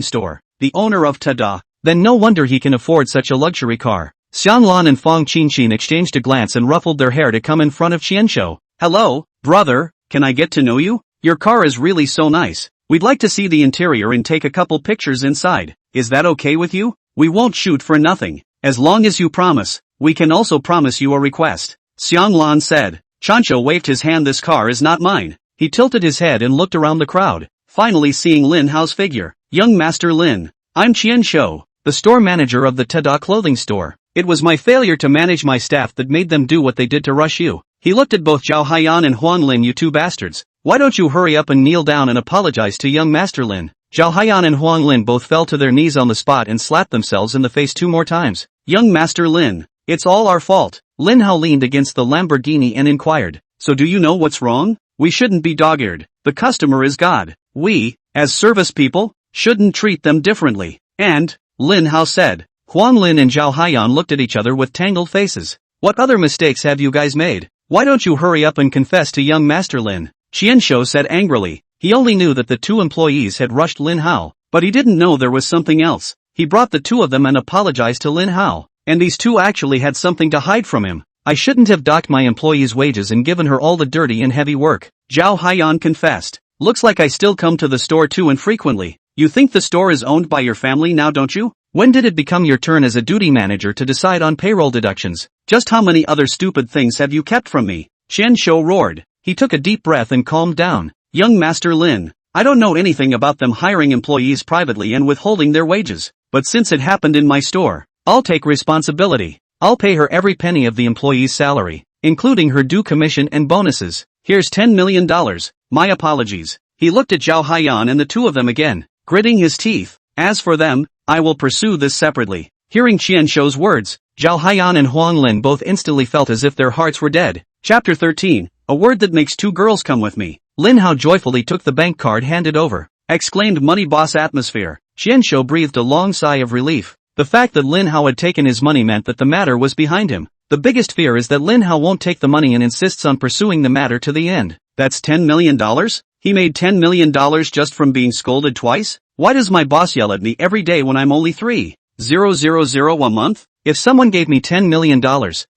store. The owner of Tada. Then no wonder he can afford such a luxury car. Xianglan and Fong Qinchin exchanged a glance and ruffled their hair to come in front of Qianshou. Hello, brother, can I get to know you? Your car is really so nice. We'd like to see the interior and take a couple pictures inside. Is that okay with you? We won't shoot for nothing. As long as you promise, we can also promise you a request. Xianglan said. Chancho waved his hand. This car is not mine. He tilted his head and looked around the crowd, finally seeing Lin Hao's figure. Young Master Lin. I'm Qian Shou, the store manager of the Tada clothing store. It was my failure to manage my staff that made them do what they did to rush you. He looked at both Zhao Haiyan and Huang Lin. You two bastards. Why don't you hurry up and kneel down and apologize to young Master Lin? Zhao Haiyan and Huang Lin both fell to their knees on the spot and slapped themselves in the face 2 more times. Young Master Lin, it's all our fault. Lin Hao leaned against the Lamborghini and inquired. So do you know what's wrong? We shouldn't be dog-eared. The customer is God. We, as service people, shouldn't treat them differently. And, Lin Hao said. Huang Lin and Zhao Haiyan looked at each other with tangled faces. What other mistakes have you guys made? Why don't you hurry up and confess to young Master Lin? Qian Shou said angrily. He only knew that the 2 employees had rushed Lin Hao, but he didn't know there was something else. He brought the 2 of them and apologized to Lin Hao, and these 2 actually had something to hide from him. I shouldn't have docked my employees' wages and given her all the dirty and heavy work. Zhao Haiyan confessed. Looks like I still come to the store too infrequently. You think the store is owned by your family now, don't you? When did it become your turn as a duty manager to decide on payroll deductions? Just how many other stupid things have you kept from me? Qian Shou roared. He took a deep breath and calmed down. Young Master Lin, I don't know anything about them hiring employees privately and withholding their wages, but since it happened in my store, I'll take responsibility. I'll pay her every penny of the employee's salary, including her due commission and bonuses. Here's $10 million. My apologies. He looked at Zhao Haiyan and the 2 of them again, gritting his teeth. As for them, I will pursue this separately. Hearing Qian Shou's words, Zhao Haiyan and Huang Lin both instantly felt as if their hearts were dead. Chapter 13, a word that makes 2 girls come with me. Lin Hao joyfully took the bank card handed over. Exclaimed Money Boss atmosphere. Qian Shou breathed a long sigh of relief. The fact that Lin Hao had taken his money meant that the matter was behind him. The biggest fear is that Lin Hao won't take the money and insists on pursuing the matter to the end. That's $10 million? He made $10 million just from being scolded twice? Why does my boss yell at me every day when I'm only 3,000 a month? If someone gave me $10 million,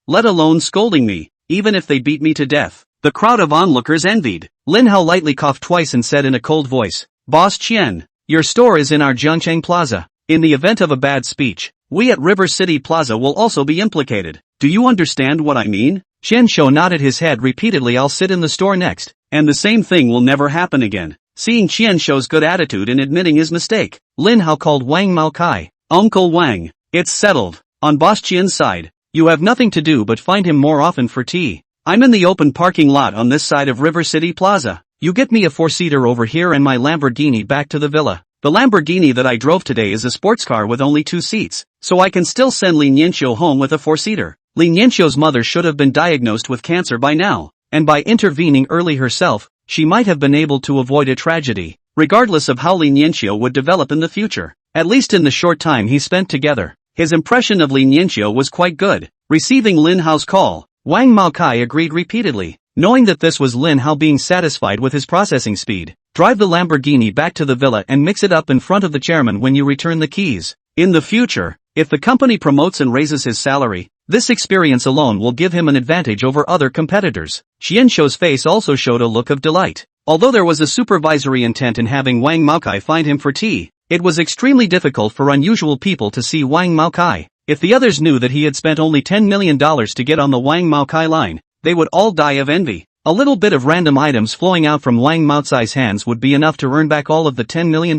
let alone scolding me, even if they beat me to death. The crowd of onlookers envied. Lin Hao lightly coughed twice and said in a cold voice, Boss Qian, your store is in our Jiangcheng Plaza. In the event of a bad speech, we at River City Plaza will also be implicated. Do you understand what I mean? Qian Shou nodded his head repeatedly. I'll sit in the store next, and the same thing will never happen again. Seeing Qian Shou's good attitude in admitting his mistake, Lin Hao called Wang Maokai. Uncle Wang, it's settled. On Boss Qian's side, you have nothing to do but find him more often for tea. I'm in the open parking lot on this side of River City Plaza. You get me a 4-seater over here and my Lamborghini back to the villa. The Lamborghini that I drove today is a sports car with only 2 seats, so I can still send Lin Yanqiu home with a 4-seater. Lin Yanqiu's mother should have been diagnosed with cancer by now, and by intervening early herself, she might have been able to avoid a tragedy, regardless of how Lin Yanqiu would develop in the future. At least in the short time he spent together, his impression of Lin Yanqiu was quite good. Receiving Lin Hao's call, Wang Maokai agreed repeatedly, knowing that this was Lin Hao being satisfied with his processing speed. Drive the Lamborghini back to the villa and mix it up in front of the chairman when you return the keys. In the future, if the company promotes and raises his salary, this experience alone will give him an advantage over other competitors. Qian Shou's face also showed a look of delight. Although there was a supervisory intent in having Wang Maokai find him for tea, it was extremely difficult for unusual people to see Wang Maokai. If the others knew that he had spent only $10 million to get on the Wang Maokai line, they would all die of envy. A little bit of random items flowing out from Wang Maocai's hands would be enough to earn back all of the $10 million.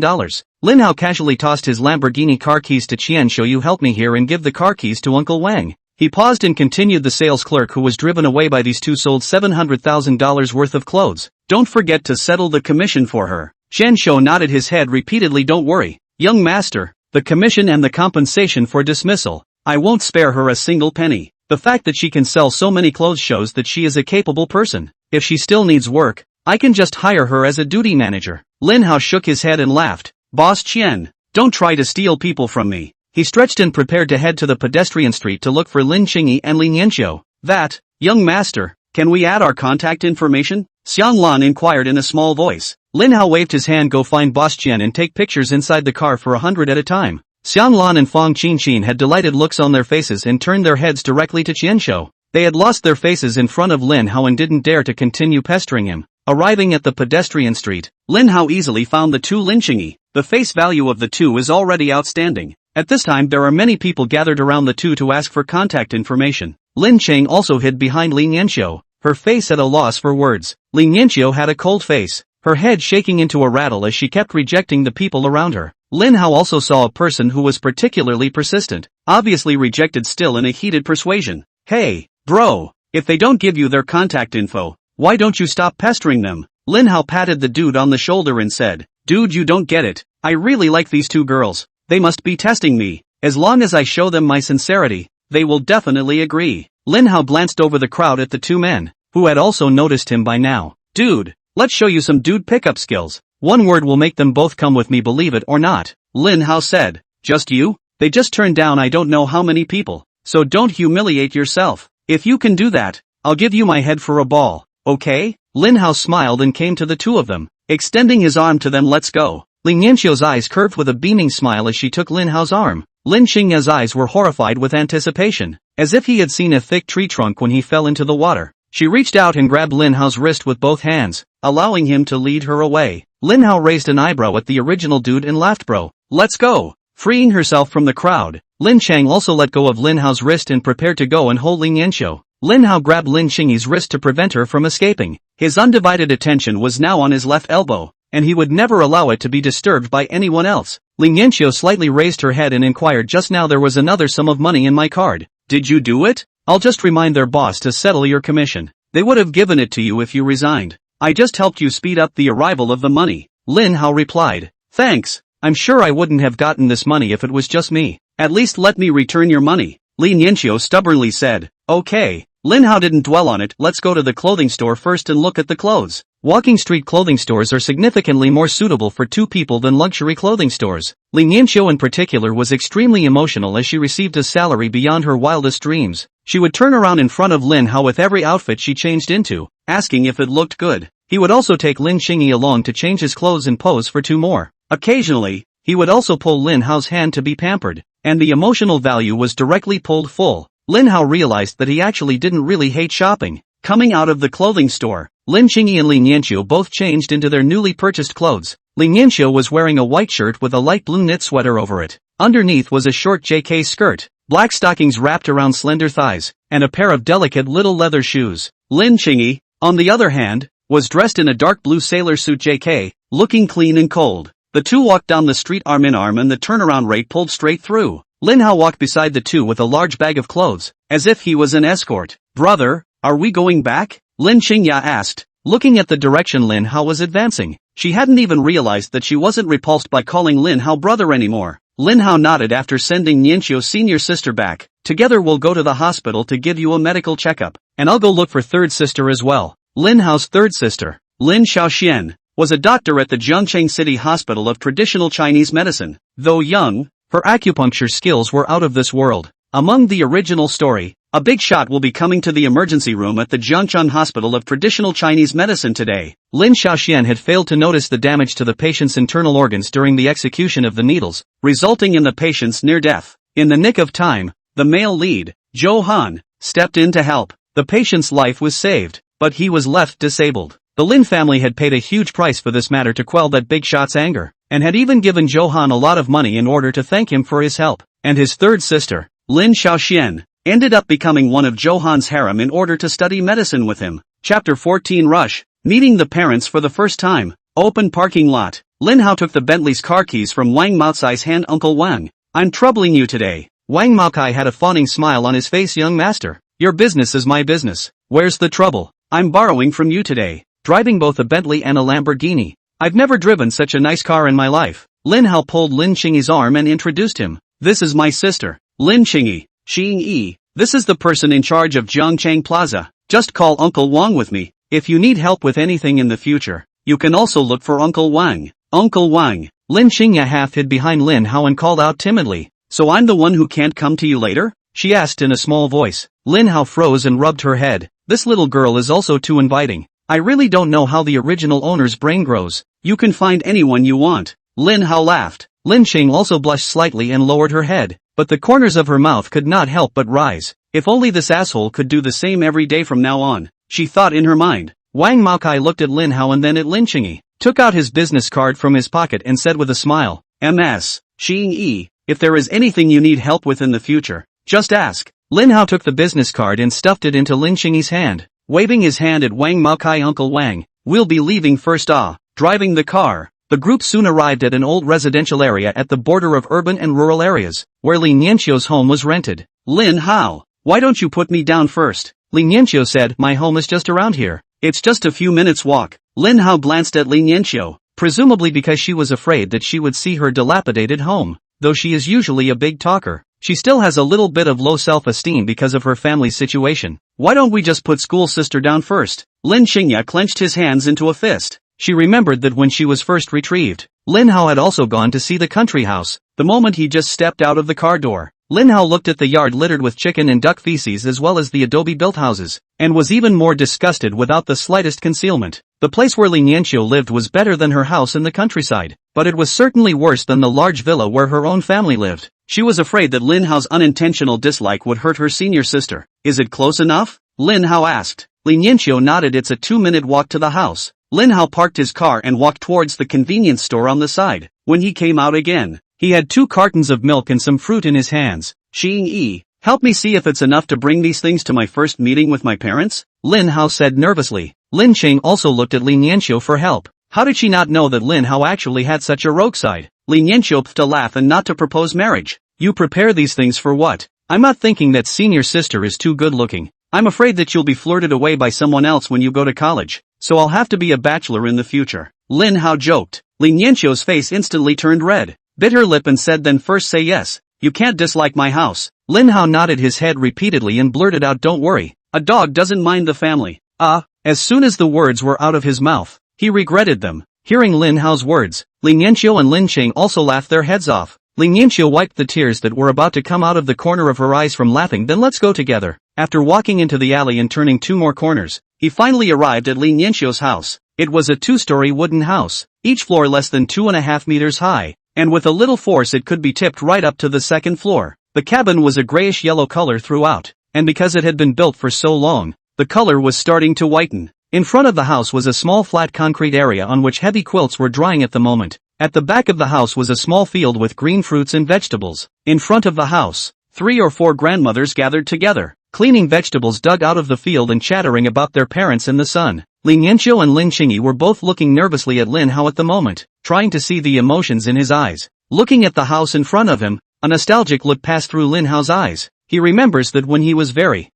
Lin Hao casually tossed his Lamborghini car keys to Qian Shou. You help me here and give the car keys to Uncle Wang. He paused and continued. The sales clerk who was driven away by these 2 sold $700,000 worth of clothes. Don't forget to settle the commission for her. Qian Shou nodded his head repeatedly. Don't worry, young master, the commission and the compensation for dismissal. I won't spare her a single penny. The fact that she can sell so many clothes shows that she is a capable person. If she still needs work, I can just hire her as a duty manager. Lin Hao shook his head and laughed. Boss Qian, don't try to steal people from me. He stretched and prepared to head to the pedestrian street to look for Lin Qingyi and Lin Yanqiu. That, young master, can we add our contact information? Xiang Lan inquired in a small voice. Lin Hao waved his hand. Go find Boss Qian and take pictures inside the car for 100 at a time. Xiang Lan and Fang Qinqin had delighted looks on their faces and turned their heads directly to Qian Shou. They had lost their faces in front of Lin Hao and didn't dare to continue pestering him. Arriving at the pedestrian street, Lin Hao easily found the 2 Lin Qingyi. The face value of the 2 is already outstanding. At this time there are many people gathered around the two to ask for contact information. Lin Cheng also hid behind Lin Yanxiu, her face at a loss for words. Lin Yanxiu had a cold face, her head shaking into a rattle as she kept rejecting the people around her. Lin Hao also saw a person who was particularly persistent, obviously rejected still in a heated persuasion. Hey, bro, if they don't give you their contact info, why don't you stop pestering them? Lin Hao patted the dude on the shoulder and said, dude, you don't get it. I really like these two girls. They must be testing me. As long as I show them my sincerity, they will definitely agree. Lin Hao glanced over the crowd at the two men, who had also noticed him by now. Dude, let's show you some dude pickup skills. One word will make them both come with me, believe it or not. Lin Hao said. Just you? They just turned down I don't know how many people. So don't humiliate yourself. If you can do that, I'll give you my head for a ball, okay? Lin Hao smiled and came to the two of them, extending his arm to them. Let's go. Lin Yanxiu's eyes curved with a beaming smile as she took Lin Hao's arm. Lin Xingya's eyes were horrified with anticipation, as if he had seen a thick tree trunk when he fell into the water. She reached out and grabbed Lin Hao's wrist with both hands, allowing him to lead her away. Lin Hao raised an eyebrow at the original dude and laughed. Bro, let's go. Freeing herself from the crowd, Lin Cheng also let go of Lin Hao's wrist and prepared to go and hold Lin Yanxiu. Lin Hao grabbed Lin Xingyi's wrist to prevent her from escaping. His undivided attention was now on his left elbow, and he would never allow it to be disturbed by anyone else. Lin Yanxiu slightly raised her head and inquired, just now there was another sum of money in my card. Did you do it? I'll just remind their boss to settle your commission. They would have given it to you if you resigned. I just helped you speed up the arrival of the money. Lin Hao replied. Thanks. I'm sure I wouldn't have gotten this money if it was just me. At least let me return your money. Lin Yanxiu stubbornly said. Okay. Lin Hao didn't dwell on it. Let's go to the clothing store first and look at the clothes. Walking street clothing stores are significantly more suitable for two people than luxury clothing stores. Lin Yanxiu in particular was extremely emotional as she received a salary beyond her wildest dreams. She would turn around in front of Lin Hao with every outfit she changed into, asking if it looked good. He would also take Lin Xingyi along to change his clothes and pose for two more. Occasionally, he would also pull Lin Hao's hand to be pampered, and the emotional value was directly pulled full. Lin Hao realized that he actually didn't really hate shopping. Coming out of the clothing store, Lin Xingyi and Lin Yanxiu both changed into their newly purchased clothes. Lin Yanxiu was wearing a white shirt with a light blue knit sweater over it. Underneath was a short JK skirt, black stockings wrapped around slender thighs, and a pair of delicate little leather shoes. Lin Xingyi, on the other hand, was dressed in a dark blue sailor suit JK, looking clean and cold. The two walked down the street arm in arm and the turnaround rate pulled straight through. Lin Hao walked beside the two with a large bag of clothes, as if he was an escort. Brother, are we going back? Lin Xingya asked, looking at the direction Lin Hao was advancing. She hadn't even realized that she wasn't repulsed by calling Lin Hao brother anymore. Lin Hao nodded after sending Yanxiu's senior sister back. Together we'll go to the hospital to give you a medical checkup, and I'll go look for third sister as well. Lin Hao's third sister, Lin Xiaoxian, was a doctor at the Jiangcheng City Hospital of Traditional Chinese Medicine. Though young, her acupuncture skills were out of this world. Among the original story, a big shot will be coming to the emergency room at the Jiangcheng Hospital of Traditional Chinese Medicine today. Lin Xiaoxian had failed to notice the damage to the patient's internal organs during the execution of the needles, resulting in the patient's near death. In the nick of time, the male lead, Zhou Han, stepped in to help. The patient's life was saved, but he was left disabled. The Lin family had paid a huge price for this matter to quell that big shot's anger, and had even given Zhou Han a lot of money in order to thank him for his help. And his third sister, Lin Xiaoxian, ended up becoming one of Zhou Han's harem in order to study medicine with him. Chapter 14 Rush. Meeting the parents for the first time. Open parking lot. Lin Hao took the Bentley's car keys from Wang Maocai's hand. Uncle Wang, I'm troubling you today. Wang Maocai had a fawning smile on his face. Young master, your business is my business. Where's the trouble? I'm borrowing from you today. Driving both a Bentley and a Lamborghini. I've never driven such a nice car in my life. Lin Hao pulled Lin Xingyi's arm and introduced him. This is my sister, Lin Xingyi. Xingyi. This is the person in charge of Jiangcheng Plaza. Just call Uncle Wang with me. If you need help with anything in the future, you can also look for Uncle Wang. Uncle Wang. Lin Xingyi half hid behind Lin Hao and called out timidly. So I'm the one who can't come to you later? She asked in a small voice. Lin Hao froze and rubbed her head. This little girl is also too inviting. I really don't know how the original owner's brain grows. You can find anyone you want. Lin Hao laughed. Lin Xing also blushed slightly and lowered her head, but the corners of her mouth could not help but rise. If only this asshole could do the same every day from now on, she thought in her mind. Wang Maocai looked at Lin Hao and then at Lin Xingyi, took out his business card from his pocket and said with a smile, MS, Xingyi, If there is anything you need help with in the future, just ask. Lin Hao took the business card and stuffed it into Lin Xingyi's hand, waving his hand at Wang Maokai. Uncle Wang, we'll be leaving first. Driving the car. The group soon arrived at an old residential area at the border of urban and rural areas, where Li Nianqiu's home was rented. Lin Hao, why don't you put me down first? Li Nianqiu said, my home is just around here. It's just a few minutes walk. Lin Hao glanced at Li Nianqiu, presumably because she was afraid that she would see her dilapidated home. Though she is usually a big talker, she still has a little bit of low self-esteem because of her family's situation. Why don't we just put school sister down first? Lin Xingyi clenched his hands into a fist. She remembered that when she was first retrieved, Lin Hao had also gone to see the country house. The moment he just stepped out of the car door, Lin Hao looked at the yard littered with chicken and duck feces as well as the adobe-built houses, and was even more disgusted without the slightest concealment. The place where Li Nianqiu lived was better than her house in the countryside, but it was certainly worse than the large villa where her own family lived. She was afraid that Lin Hao's unintentional dislike would hurt her senior sister. Is it close enough? Lin Hao asked. Li Nianqiu nodded. It's a 2-minute walk to the house. Lin Hao parked his car and walked towards the convenience store on the side. When he came out again, he had 2 cartons of milk and some fruit in his hands. Xing, help me see if it's enough to bring these things to my first meeting with my parents? Lin Hao said nervously. Lin Qing also looked at Li Nianqiu for help. How did she not know that Lin Hao actually had such a rogue side? Li Nianqiu to laugh and not to propose marriage. You prepare these things for what? I'm not thinking that senior sister is too good looking. I'm afraid that you'll be flirted away by someone else when you go to college, so I'll have to be a bachelor in the future. Lin Hao joked. Li Nianqiu's face instantly turned red, bit her lip and said, then first say yes. You can't dislike my house. Lin Hao nodded his head repeatedly and blurted out, don't worry. A dog doesn't mind the family. As soon as the words were out of his mouth, he regretted them. Hearing Lin Hao's words, Li Nianqiu and Lin Qing also laughed their heads off. Li Nianqiu wiped the tears that were about to come out of the corner of her eyes from laughing. Then let's go together. After walking into the alley and turning 2 more corners, he finally arrived at Li Nianqiu's house. It was a 2-story wooden house, each floor less than 2.5 meters high, and with a little force it could be tipped right up to the 2nd floor. The cabin was a grayish-yellow color throughout, and because it had been built for so long, the color was starting to whiten. In front of the house was a small flat concrete area on which heavy quilts were drying at the moment. At the back of the house was a small field with green fruits and vegetables. In front of the house, 3 or 4 grandmothers gathered together, cleaning vegetables dug out of the field and chattering about their parents in the sun. Li Nianqiu and Lin Xingyi were both looking nervously at Lin Hao at the moment, trying to see the emotions in his eyes. Looking at the house in front of him, a nostalgic look passed through Lin Hao's eyes. He remembers that when he was very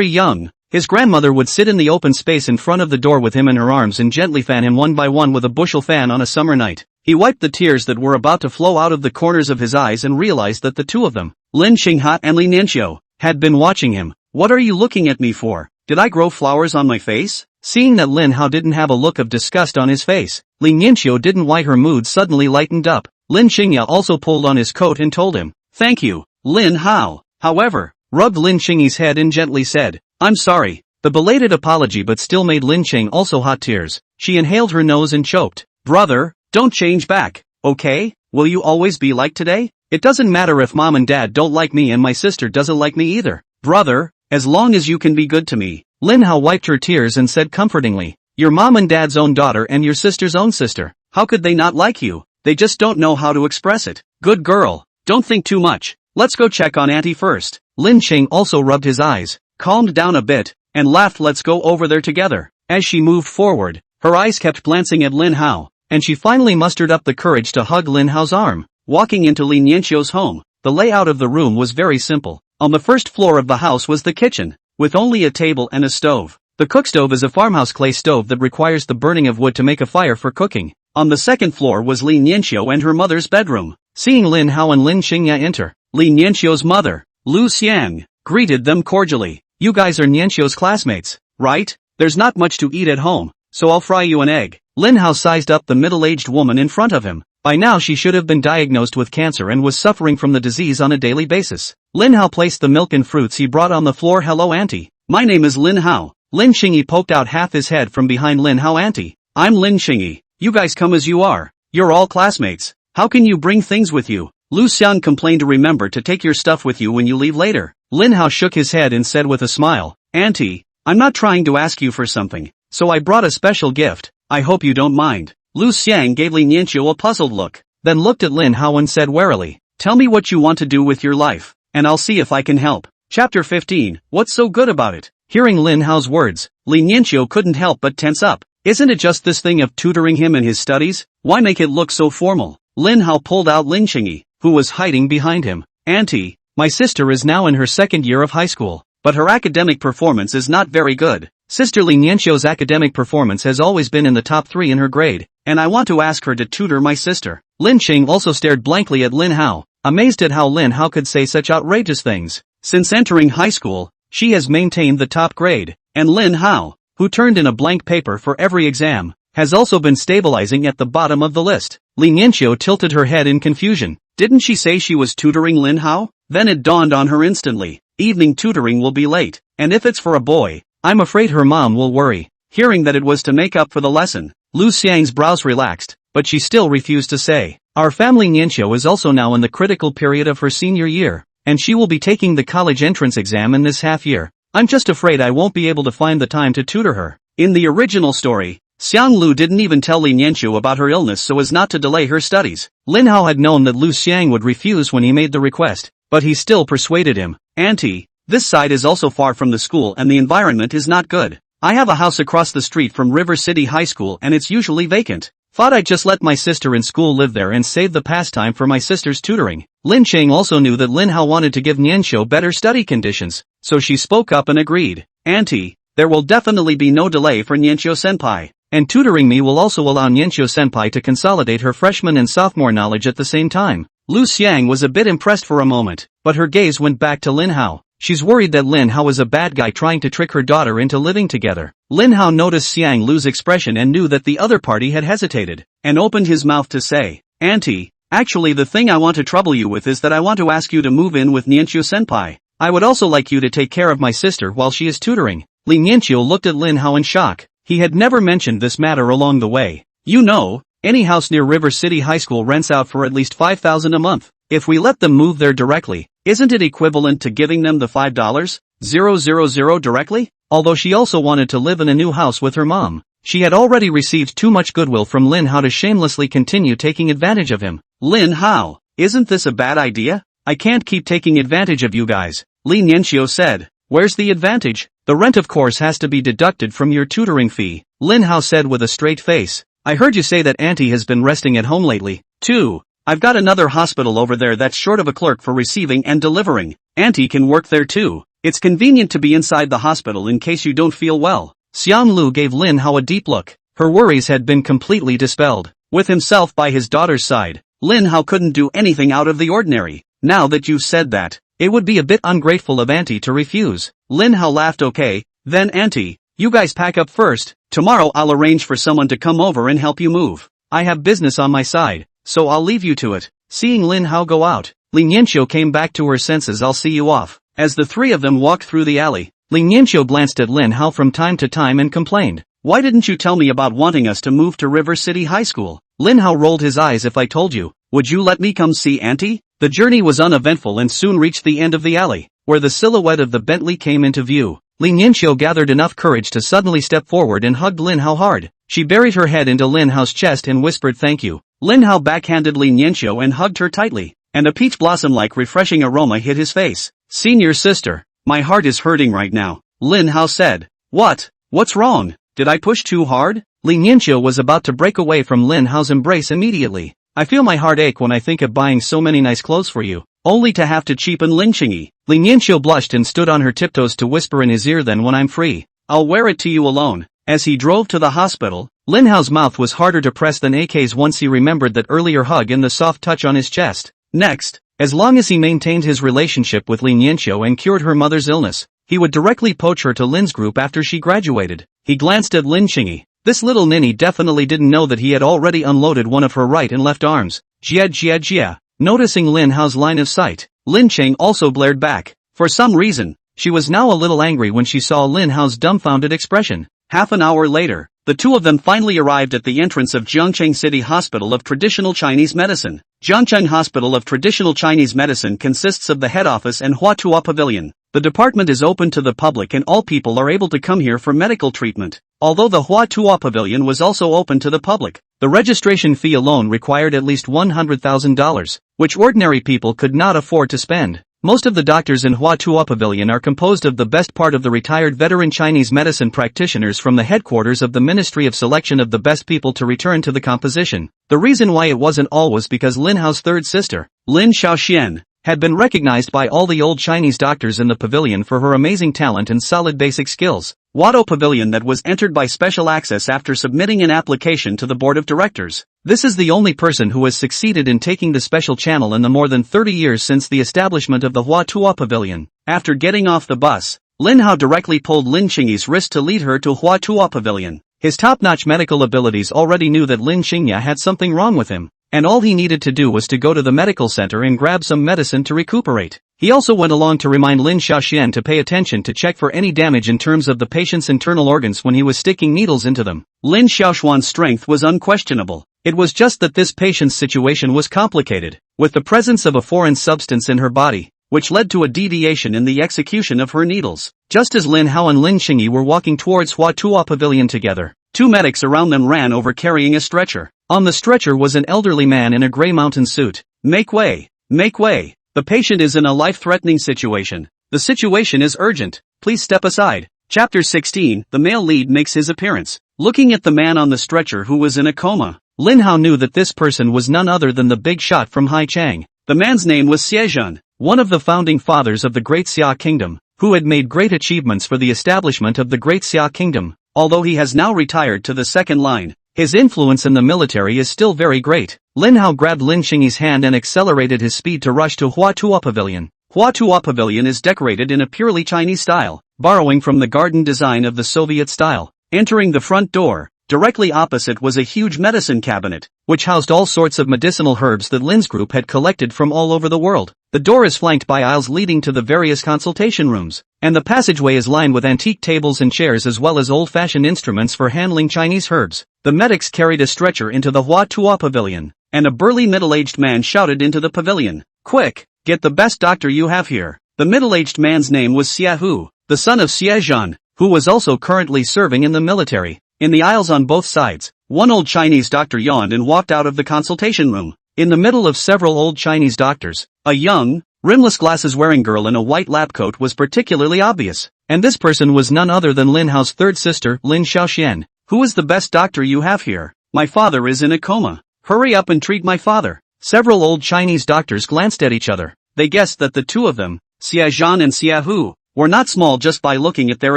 young, his grandmother would sit in the open space in front of the door with him in her arms and gently fan him one by one with a bushel fan on a summer night. He wiped the tears that were about to flow out of the corners of his eyes and realized that the 2 of them, Lin Xingha and Li Nianqiu, had been watching him. What are you looking at me for? Did I grow flowers on my face? Seeing that Lin Hao didn't have a look of disgust on his face, Li Nianqiu didn't why her mood suddenly lightened up. Lin Xingya also pulled on his coat and told him, thank you, Lin Hao. However, rubbed Lin Xingyi's head and gently said, I'm sorry. The belated apology but still made Lin Qing also hot tears. She inhaled her nose and choked. Brother, don't change back, okay? Will you always be like today? It doesn't matter if mom and dad don't like me and my sister doesn't like me either. Brother, as long as you can be good to me. Lin Hao wiped her tears and said comfortingly, your mom and dad's own daughter and your sister's own sister. How could they not like you? They just don't know how to express it. Good girl. Don't think too much. Let's go check on auntie first. Lin Qing also rubbed his eyes, calmed down a bit, and laughed. Let's go over there together. As she moved forward, her eyes kept glancing at Lin Hao, and she finally mustered up the courage to hug Lin Hao's arm. Walking into Li Nianqiu's home, the layout of the room was very simple. On the first floor of the house was the kitchen, with only a table and a stove. The cookstove is a farmhouse clay stove that requires the burning of wood to make a fire for cooking. On the second floor was Li Nianqiu and her mother's bedroom. Seeing Lin Hao and Lin Xingya enter, Li Nianqiu's mother, Lu Xiang, greeted them cordially. You guys are Nianqiu's classmates, right? There's not much to eat at home, so I'll fry you an egg. Lin Hao sized up the middle-aged woman in front of him. By now she should have been diagnosed with cancer and was suffering from the disease on a daily basis. Lin Hao placed the milk and fruits he brought on the floor. Hello auntie. My name is Lin Hao. Lin Xingyi poked out half his head from behind Lin Hao. Auntie, I'm Lin Xingyi. You guys come as you are. You're all classmates. How can you bring things with you? Lu Xiang complained to remember to take your stuff with you when you leave later. Lin Hao shook his head and said with a smile, Auntie, I'm not trying to ask you for something, so I brought a special gift. I hope you don't mind. Lu Xiang gave Li Nianqiu a puzzled look, then looked at Lin Hao and said warily, Tell me what you want to do with your life, and I'll see if I can help. Chapter 15, What's so good about it? Hearing Lin Hao's words, Li Nianqiu couldn't help but tense up. Isn't it just this thing of tutoring him in his studies? Why make it look so formal? Lin Hao pulled out Lin Qingyi, who was hiding behind him. Auntie, my sister is now in her second year of high school, but her academic performance is not very good. Sister Li Nianqiu's academic performance has always been in the top 3 in her grade, and I want to ask her to tutor my sister. Lin Qing also stared blankly at Lin Hao, amazed at how Lin Hao could say such outrageous things. Since entering high school, she has maintained the top grade, and Lin Hao, who turned in a blank paper for every exam, has also been stabilizing at the bottom of the list. Li Nianqiu tilted her head in confusion. Didn't she say she was tutoring Lin Hao? Then it dawned on her instantly. Evening tutoring will be late, and if it's for a boy, I'm afraid her mom will worry. Hearing that it was to make up for the lesson, Lu Xiang's brows relaxed, but she still refused to say. Our family Nianqiu is also now in the critical period of her senior year, and she will be taking the college entrance exam in this half year. I'm just afraid I won't be able to find the time to tutor her. In the original story, Xiang Lu didn't even tell Li Nianqiu about her illness so as not to delay her studies. Lin Hao had known that Lu Xiang would refuse when he made the request, but he still persuaded him. Auntie, this side is also far from the school and the environment is not good. I have a house across the street from River City High School and it's usually vacant. Thought I'd just let my sister in school live there and save the pastime for my sister's tutoring. Lin Qing also knew that Lin Hao wanted to give Nianqiu better study conditions, so she spoke up and agreed. Auntie, there will definitely be no delay for Nianqiu-senpai, and tutoring me will also allow Nianqiu-senpai to consolidate her freshman and sophomore knowledge at the same time. Lu Xiang was a bit impressed for a moment, but her gaze went back to Lin Hao. She's worried that Lin Hao is a bad guy trying to trick her daughter into living together. Lin Hao noticed Xiang Lu's expression and knew that the other party had hesitated, and opened his mouth to say, Auntie, actually the thing I want to trouble you with is that I want to ask you to move in with Nianqiu-senpai. I would also like you to take care of my sister while she is tutoring. Li Nianqiu looked at Lin Hao in shock. He had never mentioned this matter along the way. You know, any house near River City High School rents out for at least $5,000 a month. If we let them move there directly, isn't it equivalent to giving them the $5,000 directly? Although she also wanted to live in a new house with her mom, she had already received too much goodwill from Lin Hao to shamelessly continue taking advantage of him. Lin Hao, isn't this a bad idea? I can't keep taking advantage of you guys, Li Nianqiu said. Where's the advantage? The rent of course has to be deducted from your tutoring fee, Lin Hao said with a straight face. I heard you say that Auntie has been resting at home lately, too. I've got another hospital over there that's short of a clerk for receiving and delivering. Auntie can work there too. It's convenient to be inside the hospital in case you don't feel well. Xiang Lu gave Lin Hao a deep look. Her worries had been completely dispelled. With himself by his daughter's side, Lin Hao couldn't do anything out of the ordinary. Now that you've said that, it would be a bit ungrateful of Auntie to refuse. Lin Hao laughed. Okay, then Auntie, you guys pack up first. Tomorrow I'll arrange for someone to come over and help you move. I have business on my side, so I'll leave you to it. Seeing Lin Hao go out, Li Nianqiu came back to her senses. I'll see you off. As the three of them walked through the alley, Li Nianqiu glanced at Lin Hao from time to time and complained. Why didn't you tell me about wanting us to move to River City High School? Lin Hao rolled his eyes. If I told you, would you let me come see Auntie? The journey was uneventful and soon reached the end of the alley, where the silhouette of the Bentley came into view. Li Nianqiu gathered enough courage to suddenly step forward and hugged Lin Hao hard. She buried her head into Lin Hao's chest and whispered thank you. Lin Hao backhanded Li Nianqiu and hugged her tightly, and a peach blossom-like refreshing aroma hit his face. Senior sister, my heart is hurting right now, Lin Hao said. What's wrong? Did I push too hard? Li Nianqiu was about to break away from Lin Hao's embrace immediately. I feel my heart ache when I think of buying so many nice clothes for you, only to have to cheapen Lin Qingyi. Li Nianqiu blushed and stood on her tiptoes to whisper in his ear, then when I'm free, I'll wear it to you alone. As he drove to the hospital, Lin Hao's mouth was harder to press than AK's once he remembered that earlier hug and the soft touch on his chest. Next, as long as he maintained his relationship with Li Nianqiu and cured her mother's illness, he would directly poach her to Lin's group after she graduated. He glanced at Lin Qingyi. This little ninny definitely didn't know that he had already unloaded one of her right and left arms. Jia. Noticing Lin Hao's line of sight, Lin Qing also blared back. For some reason, she was now a little angry when she saw Lin Hao's dumbfounded expression. Half an hour later, the two of them finally arrived at the entrance of Jiangcheng City Hospital of Traditional Chinese Medicine. Jiangcheng Hospital of Traditional Chinese Medicine consists of the head office and Huatua Pavilion. The department is open to the public and all people are able to come here for medical treatment. Although the Huatua Pavilion was also open to the public, The registration fee alone required at least $100,000, which ordinary people could not afford to spend. Most of the doctors in Hua Pavilion are composed of the best part of the retired veteran Chinese medicine practitioners from the headquarters of the Ministry of Selection of the best people to return to the composition. The reason why it wasn't all was because Lin Hao's third sister, Lin Shaoxian, had been recognized by all the old Chinese doctors in the pavilion for her amazing talent and solid basic skills. Hua Pavilion that was entered by special access after submitting an application to the board of directors. This is the only person who has succeeded in taking the special channel in the more than 30 years since the establishment of the Hua Pavilion. After getting off the bus, Lin Hao directly pulled Lin Qingyi's wrist to lead her to Hua Pavilion. His top-notch medical abilities already knew that Lin Qingyi had something wrong with him, and all he needed to do was to go to the medical center and grab some medicine to recuperate. He also went along to remind Lin Shaoxian to pay attention to check for any damage in terms of the patient's internal organs when he was sticking needles into them. Lin Shaoxuan's strength was unquestionable. It was just that this patient's situation was complicated, with the presence of a foreign substance in her body, which led to a deviation in the execution of her needles. Just as Lin Hao and Lin Qingyi were walking towards Hua Pavilion together, two medics around them ran over carrying a stretcher. On the stretcher was an elderly man in a gray mountain suit. Make way! Make way! The patient is in a life-threatening situation. The situation is urgent. Please step aside. Chapter 16, the male lead makes his appearance. Looking at the man on the stretcher who was in a coma, Lin Hao knew that this person was none other than the big shot from Haichang. The man's name was Xiezhen, one of the founding fathers of the Great Xia Kingdom, who had made great achievements for the establishment of the Great Xia Kingdom. Although he has now retired to the second line, his influence in the military is still very great. Lin Hao grabbed Lin Qingyi's hand and accelerated his speed to rush to Hua Pavilion. Hua Pavilion is decorated in a purely Chinese style, borrowing from the garden design of the Soviet style. Entering the front door, directly opposite was a huge medicine cabinet, which housed all sorts of medicinal herbs that Lin's group had collected from all over the world. The door is flanked by aisles leading to the various consultation rooms, and the passageway is lined with antique tables and chairs as well as old-fashioned instruments for handling Chinese herbs. The medics carried a stretcher into the Hua Pavilion, and a burly middle-aged man shouted into the pavilion, "Quick, get the best doctor you have here." The middle-aged man's name was Xia Hu, the son of Xiezhen, who was also currently serving in the military. In the aisles on both sides, one old Chinese doctor yawned and walked out of the consultation room. In the middle of several old Chinese doctors, a young, rimless glasses-wearing girl in a white lab coat was particularly obvious, and this person was none other than Lin Hao's third sister, Lin Shaoxian. "Who is the best doctor you have here? My father is in a coma. Hurry up and treat my father." Several old Chinese doctors glanced at each other. They guessed that the two of them, Xiezhen and Xia Hu, were not small just by looking at their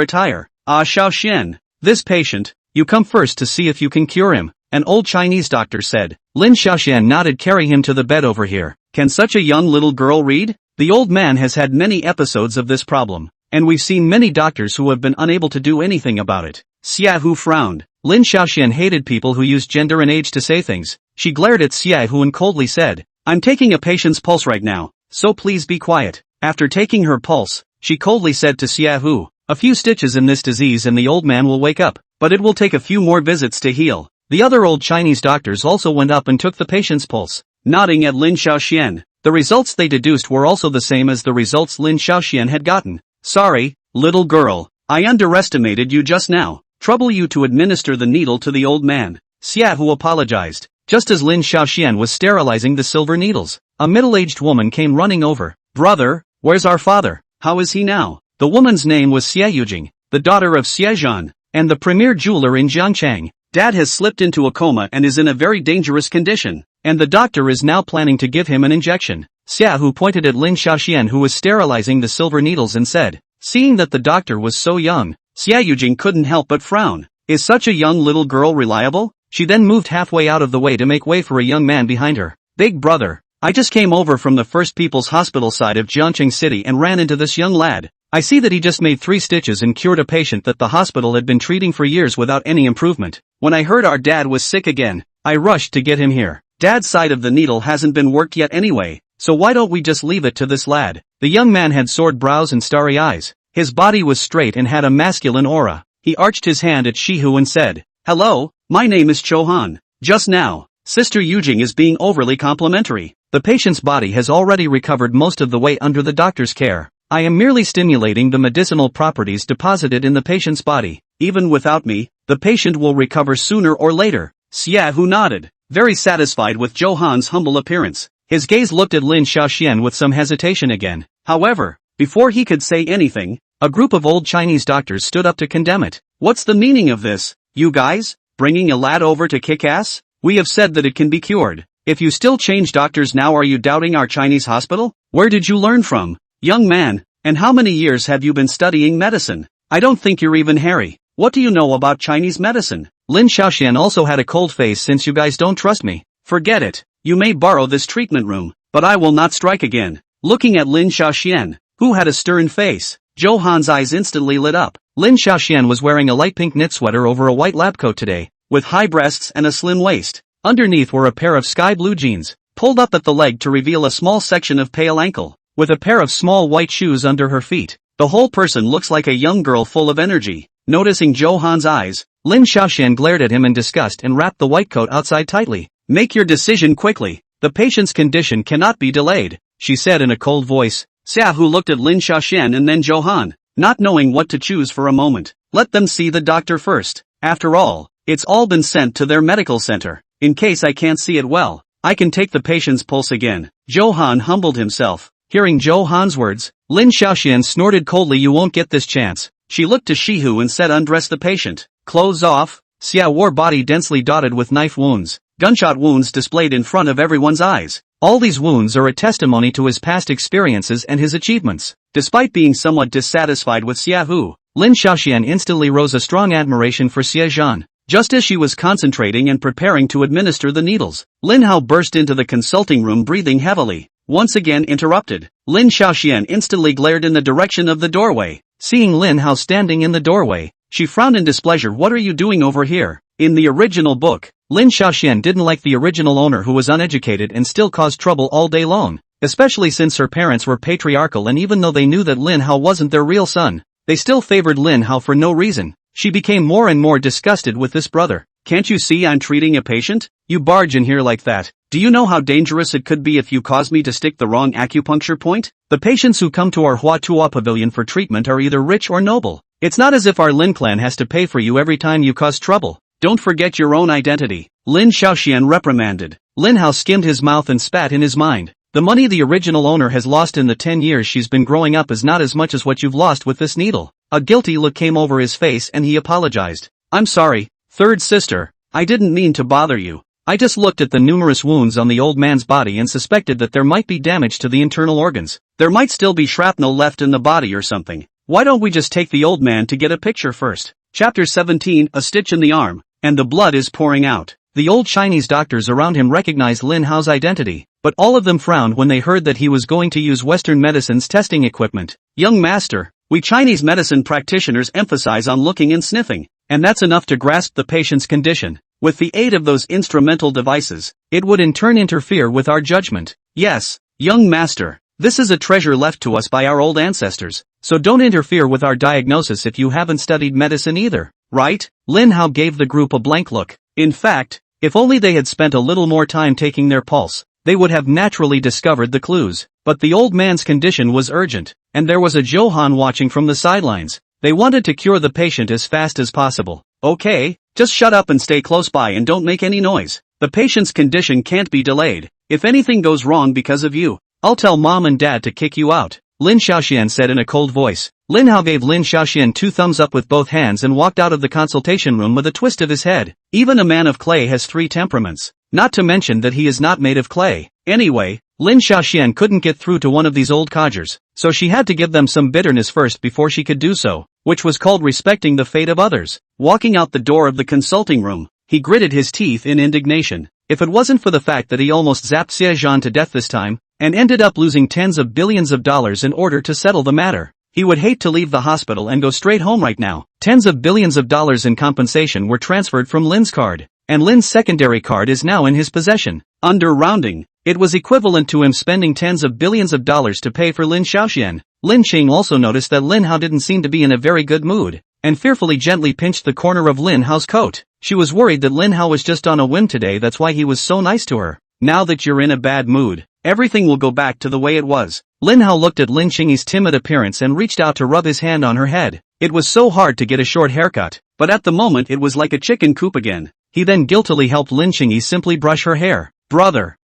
attire. "Ah, Shaoxian, this patient, you come first to see if you can cure him," an old Chinese doctor said. Lin Shaoxian nodded. "Carry him to the bed over here." "Can such a young little girl read?" The old man has had many episodes of this problem, and we've seen many doctors who have been unable to do anything about it. Xia Hu frowned. Lin Shaoxian hated people who used gender and age to say things. She glared at Xia Hu and coldly said, "I'm taking a patient's pulse right now, so please be quiet." After taking her pulse, she coldly said to Xia Hu, "A few stitches in this disease and the old man will wake up, but it will take a few more visits to heal." The other old Chinese doctors also went up and took the patient's pulse. Nodding at Lin Shaoxian, the results they deduced were also the same as the results Lin Shaoxian had gotten. "Sorry, little girl, I underestimated you just now. Trouble you to administer the needle to the old man." Xia Hu apologized. Just as Lin Shaoxian was sterilizing the silver needles, a middle-aged woman came running over. "Brother, where's our father? How is he now?" The woman's name was Xie Yujing, the daughter of Xiezhen, and the premier jeweler in Jiangchang. "Dad has slipped into a coma and is in a very dangerous condition, and the doctor is now planning to give him an injection." Xia Hu pointed at Lin Shaoxian who was sterilizing the silver needles and said, seeing that the doctor was so young, Xie Yujing couldn't help but frown. "Is such a young little girl reliable?" She then moved halfway out of the way to make way for a young man behind her. "Big brother, I just came over from the First People's Hospital side of Jiangcheng City and ran into this young lad. I see that he just made 3 stitches and cured a patient that the hospital had been treating for years without any improvement. When I heard our dad was sick again, I rushed to get him here. Dad's side of the needle hasn't been worked yet anyway, so why don't we just leave it to this lad?" The young man had sword brows and starry eyes. His body was straight and had a masculine aura. He arched his hand at Shihu and said, "Hello, my name is Chohan. Just now, Sister Yujing is being overly complimentary. The patient's body has already recovered most of the way under the doctor's care. I am merely stimulating the medicinal properties deposited in the patient's body. Even without me, the patient will recover sooner or later." Xiaohu nodded, very satisfied with Johan's humble appearance. His gaze looked at Lin Xiaoxian with some hesitation again. However, before he could say anything, a group of old Chinese doctors stood up to condemn it. What's the meaning of this, you guys? Bringing a lad over to kick ass? We have said that it can be cured. If you still change doctors now, are you doubting our Chinese hospital? Where did you learn from, young man, and how many years have you been studying medicine? I don't think you're even Harry. What do you know about Chinese medicine? Lin Xiaoxian also had a cold face. Since you guys don't trust me, forget it. You may borrow this treatment room, but I will not strike again. Looking at Lin Xiaoxian, who had a stern face, Johan's eyes instantly lit up. Lin Xiaoxian was wearing a light pink knit sweater over a white lab coat today, with high breasts and a slim waist. Underneath were a pair of sky blue jeans, pulled up at the leg to reveal a small section of pale ankle, with a pair of small white shoes under her feet. The whole person looks like a young girl full of energy. Noticing Johan's eyes, Lin Xiaoxian glared at him in disgust and wrapped the white coat outside tightly. Make your decision quickly. The patient's condition cannot be delayed, she said in a cold voice. Xiaohu looked at Lin Xiaoxian and then Johan, not knowing what to choose for a moment. Let them see the doctor first. After all, it's all been sent to their medical center. In case I can't see it well, I can take the patient's pulse again. Johan humbled himself. Hearing Johan's words, Lin Xiaoxian snorted coldly. You won't get this chance. She looked to Shihu and said, undress the patient. Clothes off. Xiao wore body densely dotted with knife wounds, gunshot wounds displayed in front of everyone's eyes. All these wounds are a testimony to his past experiences and his achievements. Despite being somewhat dissatisfied with Xiaohu, Lin Xiaoxian instantly rose a strong admiration for Xiaozhan. Just as she was concentrating and preparing to administer the needles, Lin Hao burst into the consulting room breathing heavily. Once again interrupted, Lin Xiaoxian instantly glared in the direction of the doorway. Seeing Lin Hao standing in the doorway, she frowned in displeasure. What are you doing over here? In the original book, Lin Xiaoxian didn't like the original owner who was uneducated and still caused trouble all day long, especially since her parents were patriarchal, and even though they knew that Lin Hao wasn't their real son, they still favored Lin Hao for no reason. She became more and more disgusted with this brother. Can't you see I'm treating a patient? You barge in here like that. Do you know how dangerous it could be if you cause me to stick the wrong acupuncture point? The patients who come to our Huatua pavilion for treatment are either rich or noble. It's not as if our Lin clan has to pay for you every time you cause trouble. Don't forget your own identity. Lin Xiaoxian reprimanded. Lin Hao skimmed his mouth and spat in his mind. The money the original owner has lost in the 10 years she's been growing up is not as much as what you've lost with this needle. A guilty look came over his face and he apologized. I'm sorry, third sister. I didn't mean to bother you. I just looked at the numerous wounds on the old man's body and suspected that there might be damage to the internal organs. There might still be shrapnel left in the body or something. Why don't we just take the old man to get a picture first? Chapter 17, a stitch in the arm, and the blood is pouring out. The old Chinese doctors around him recognized Lin Hao's identity, but all of them frowned when they heard that he was going to use Western medicine's testing equipment. Young master, we Chinese medicine practitioners emphasize on looking and sniffing, and that's enough to grasp the patient's condition. With the aid of those instrumental devices, it would in turn interfere with our judgment. Yes, young master, this is a treasure left to us by our old ancestors, so don't interfere with our diagnosis if you haven't studied medicine either, right? Lin Hao gave the group a blank look. In fact, if only they had spent a little more time taking their pulse, they would have naturally discovered the clues. But the old man's condition was urgent, and there was a Johan watching from the sidelines. They wanted to cure the patient as fast as possible. Okay, just shut up and stay close by and don't make any noise. The patient's condition can't be delayed. If anything goes wrong because of you, I'll tell mom and dad to kick you out, Lin Xiaoxian said in a cold voice. Lin Hao gave Lin Xiaoxian 2 thumbs up with both hands and walked out of the consultation room with a twist of his head. Even a man of clay has 3 temperaments, not to mention that he is not made of clay. Anyway, Lin Xiaoxian couldn't get through to one of these old codgers, so she had to give them some bitterness first before she could do so, which was called respecting the fate of others. Walking out the door of the consulting room, he gritted his teeth in indignation. If it wasn't for the fact that he almost zapped Xiaozhan to death this time, and ended up losing tens of billions of dollars in order to settle the matter, he would hate to leave the hospital and go straight home right now. Tens of billions of dollars in compensation were transferred from Lin's card, and Lin's secondary card is now in his possession. Under rounding, it was equivalent to him spending tens of billions of dollars to pay for Lin Xiaoxian. Lin Qing also noticed that Lin Hao didn't seem to be in a very good mood, and fearfully gently pinched the corner of Lin Hao's coat. She was worried that Lin Hao was just on a whim today, that's why he was so nice to her. Now that you're in a bad mood, everything will go back to the way it was. Lin Hao looked at Lin Qing's timid appearance and reached out to rub his hand on her head. It was so hard to get a short haircut, but at the moment it was like a chicken coop again. He then guiltily helped Lin Qingyi simply brush her hair. Brother,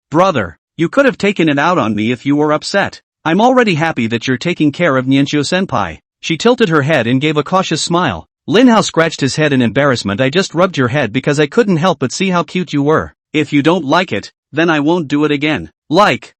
you could have taken it out on me if you were upset. I'm already happy that you're taking care of Nianqiu-senpai. She tilted her head and gave a cautious smile. Lin Hao scratched his head in embarrassment. I just rubbed your head because I couldn't help but see how cute you were. If you don't like it, then I won't do it again. Like.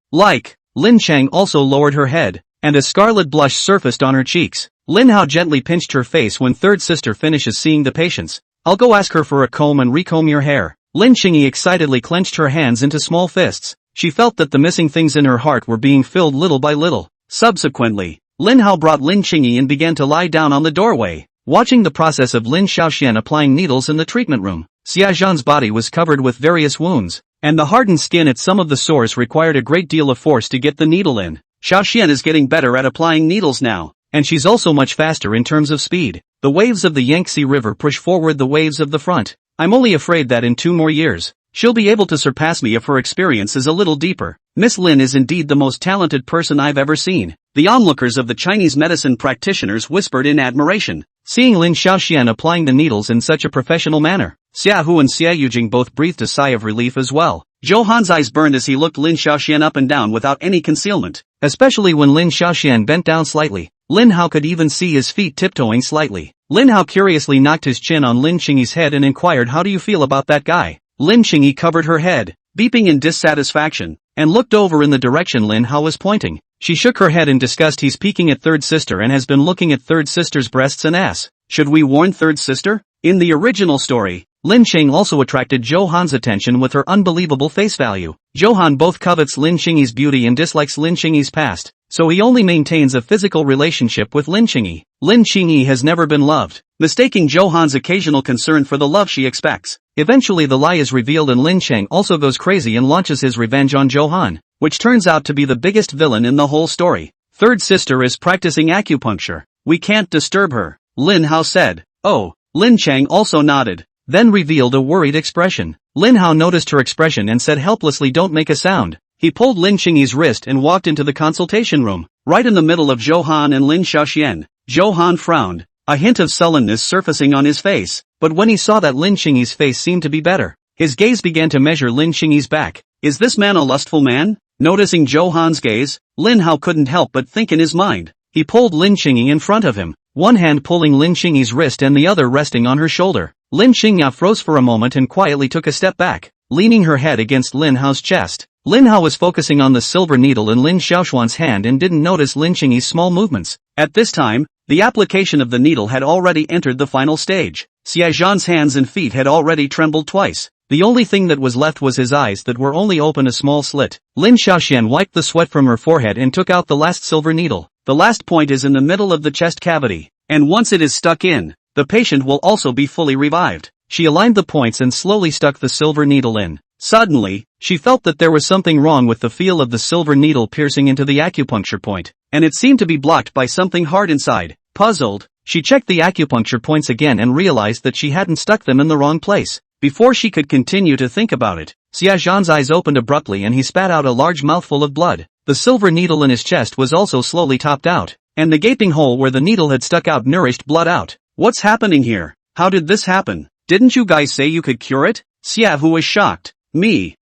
Lin Chang also lowered her head, and a scarlet blush surfaced on her cheeks. Lin Hao gently pinched her face when third sister finishes seeing the patients. I'll go ask her for a comb and recomb your hair. Lin Qingyi excitedly clenched her hands into small fists. She felt that the missing things in her heart were being filled little by little. Subsequently, Lin Hao brought Lin Qingyi and began to lie down on the doorway. Watching the process of Lin Xiaoxian applying needles in the treatment room, Xia Zhan's body was covered with various wounds, and the hardened skin at some of the sores required a great deal of force to get the needle in. Xiaoxian is getting better at applying needles now, and she's also much faster in terms of speed. The waves of the Yangtze River push forward the waves of the front. I'm only afraid that in 2 more years, she'll be able to surpass me if her experience is a little deeper. Miss Lin is indeed the most talented person I've ever seen. The onlookers of the Chinese medicine practitioners whispered in admiration, seeing Lin Xiaoxian applying the needles in such a professional manner. Xia Hu and Xia Yujing both breathed a sigh of relief as well. Zhou Han's eyes burned as he looked Lin Xiaoxian up and down without any concealment, especially when Lin Xiaoxian bent down slightly. Lin Hao could even see his feet tiptoeing slightly. Lin Hao curiously knocked his chin on Lin Qingyi's head and inquired, how do you feel about that guy? Lin Qingyi covered her head, beeping in dissatisfaction, and looked over in the direction Lin Hao was pointing. She shook her head in disgust. He's peeking at third sister and has been looking at third sister's breasts and ass. Should we warn third sister? In the original story, Lin Qing also attracted Zhou Han's attention with her unbelievable face value. Zhou Han both covets Lin Qingyi's beauty and dislikes Lin Qingyi's past, so he only maintains a physical relationship with Lin Qingyi. Lin Qingyi has never been loved, mistaking Zhou Han's occasional concern for the love she expects. Eventually the lie is revealed and Lin Cheng also goes crazy and launches his revenge on Zhou Han, which turns out to be the biggest villain in the whole story. Third sister is practicing acupuncture. We can't disturb her, Lin Hao said. Oh, Lin Cheng also nodded, then revealed a worried expression. Lin Hao noticed her expression and said helplessly, don't make a sound. He pulled Lin Qingyi's wrist and walked into the consultation room, right in the middle of Zhou Han and Lin Xiaoxian. Zhou Han frowned, a hint of sullenness surfacing on his face, but when he saw that Lin Qingyi's face seemed to be better, his gaze began to measure Lin Qingyi's back. Is this man a lustful man? Noticing Zhou Han's gaze, Lin Hao couldn't help but think in his mind. He pulled Lin Qingyi in front of him, one hand pulling Lin Qingyi's wrist and the other resting on her shoulder. Lin Qingyi froze for a moment and quietly took a step back, leaning her head against Lin Hao's chest. Lin Hao was focusing on the silver needle in Lin Xiaoxuan's hand and didn't notice Lin Qingyi's small movements. At this time, the application of the needle had already entered the final stage. Xia Zhan's hands and feet had already trembled twice. The only thing that was left was his eyes that were only open a small slit. Lin Xiaoxian wiped the sweat from her forehead and took out the last silver needle. The last point is in the middle of the chest cavity, and once it is stuck in, the patient will also be fully revived. She aligned the points and slowly stuck the silver needle in. Suddenly, she felt that there was something wrong with the feel of the silver needle piercing into the acupuncture point, and it seemed to be blocked by something hard inside. Puzzled, she checked the acupuncture points again and realized that she hadn't stuck them in the wrong place. Before she could continue to think about it, Xia Zhan's eyes opened abruptly and he spat out a large mouthful of blood. The silver needle in his chest was also slowly topped out, and the gaping hole where the needle had stuck out nourished blood out. What's happening here? How did this happen? Didn't you guys say you could cure it? Xia Hu was shocked. Me,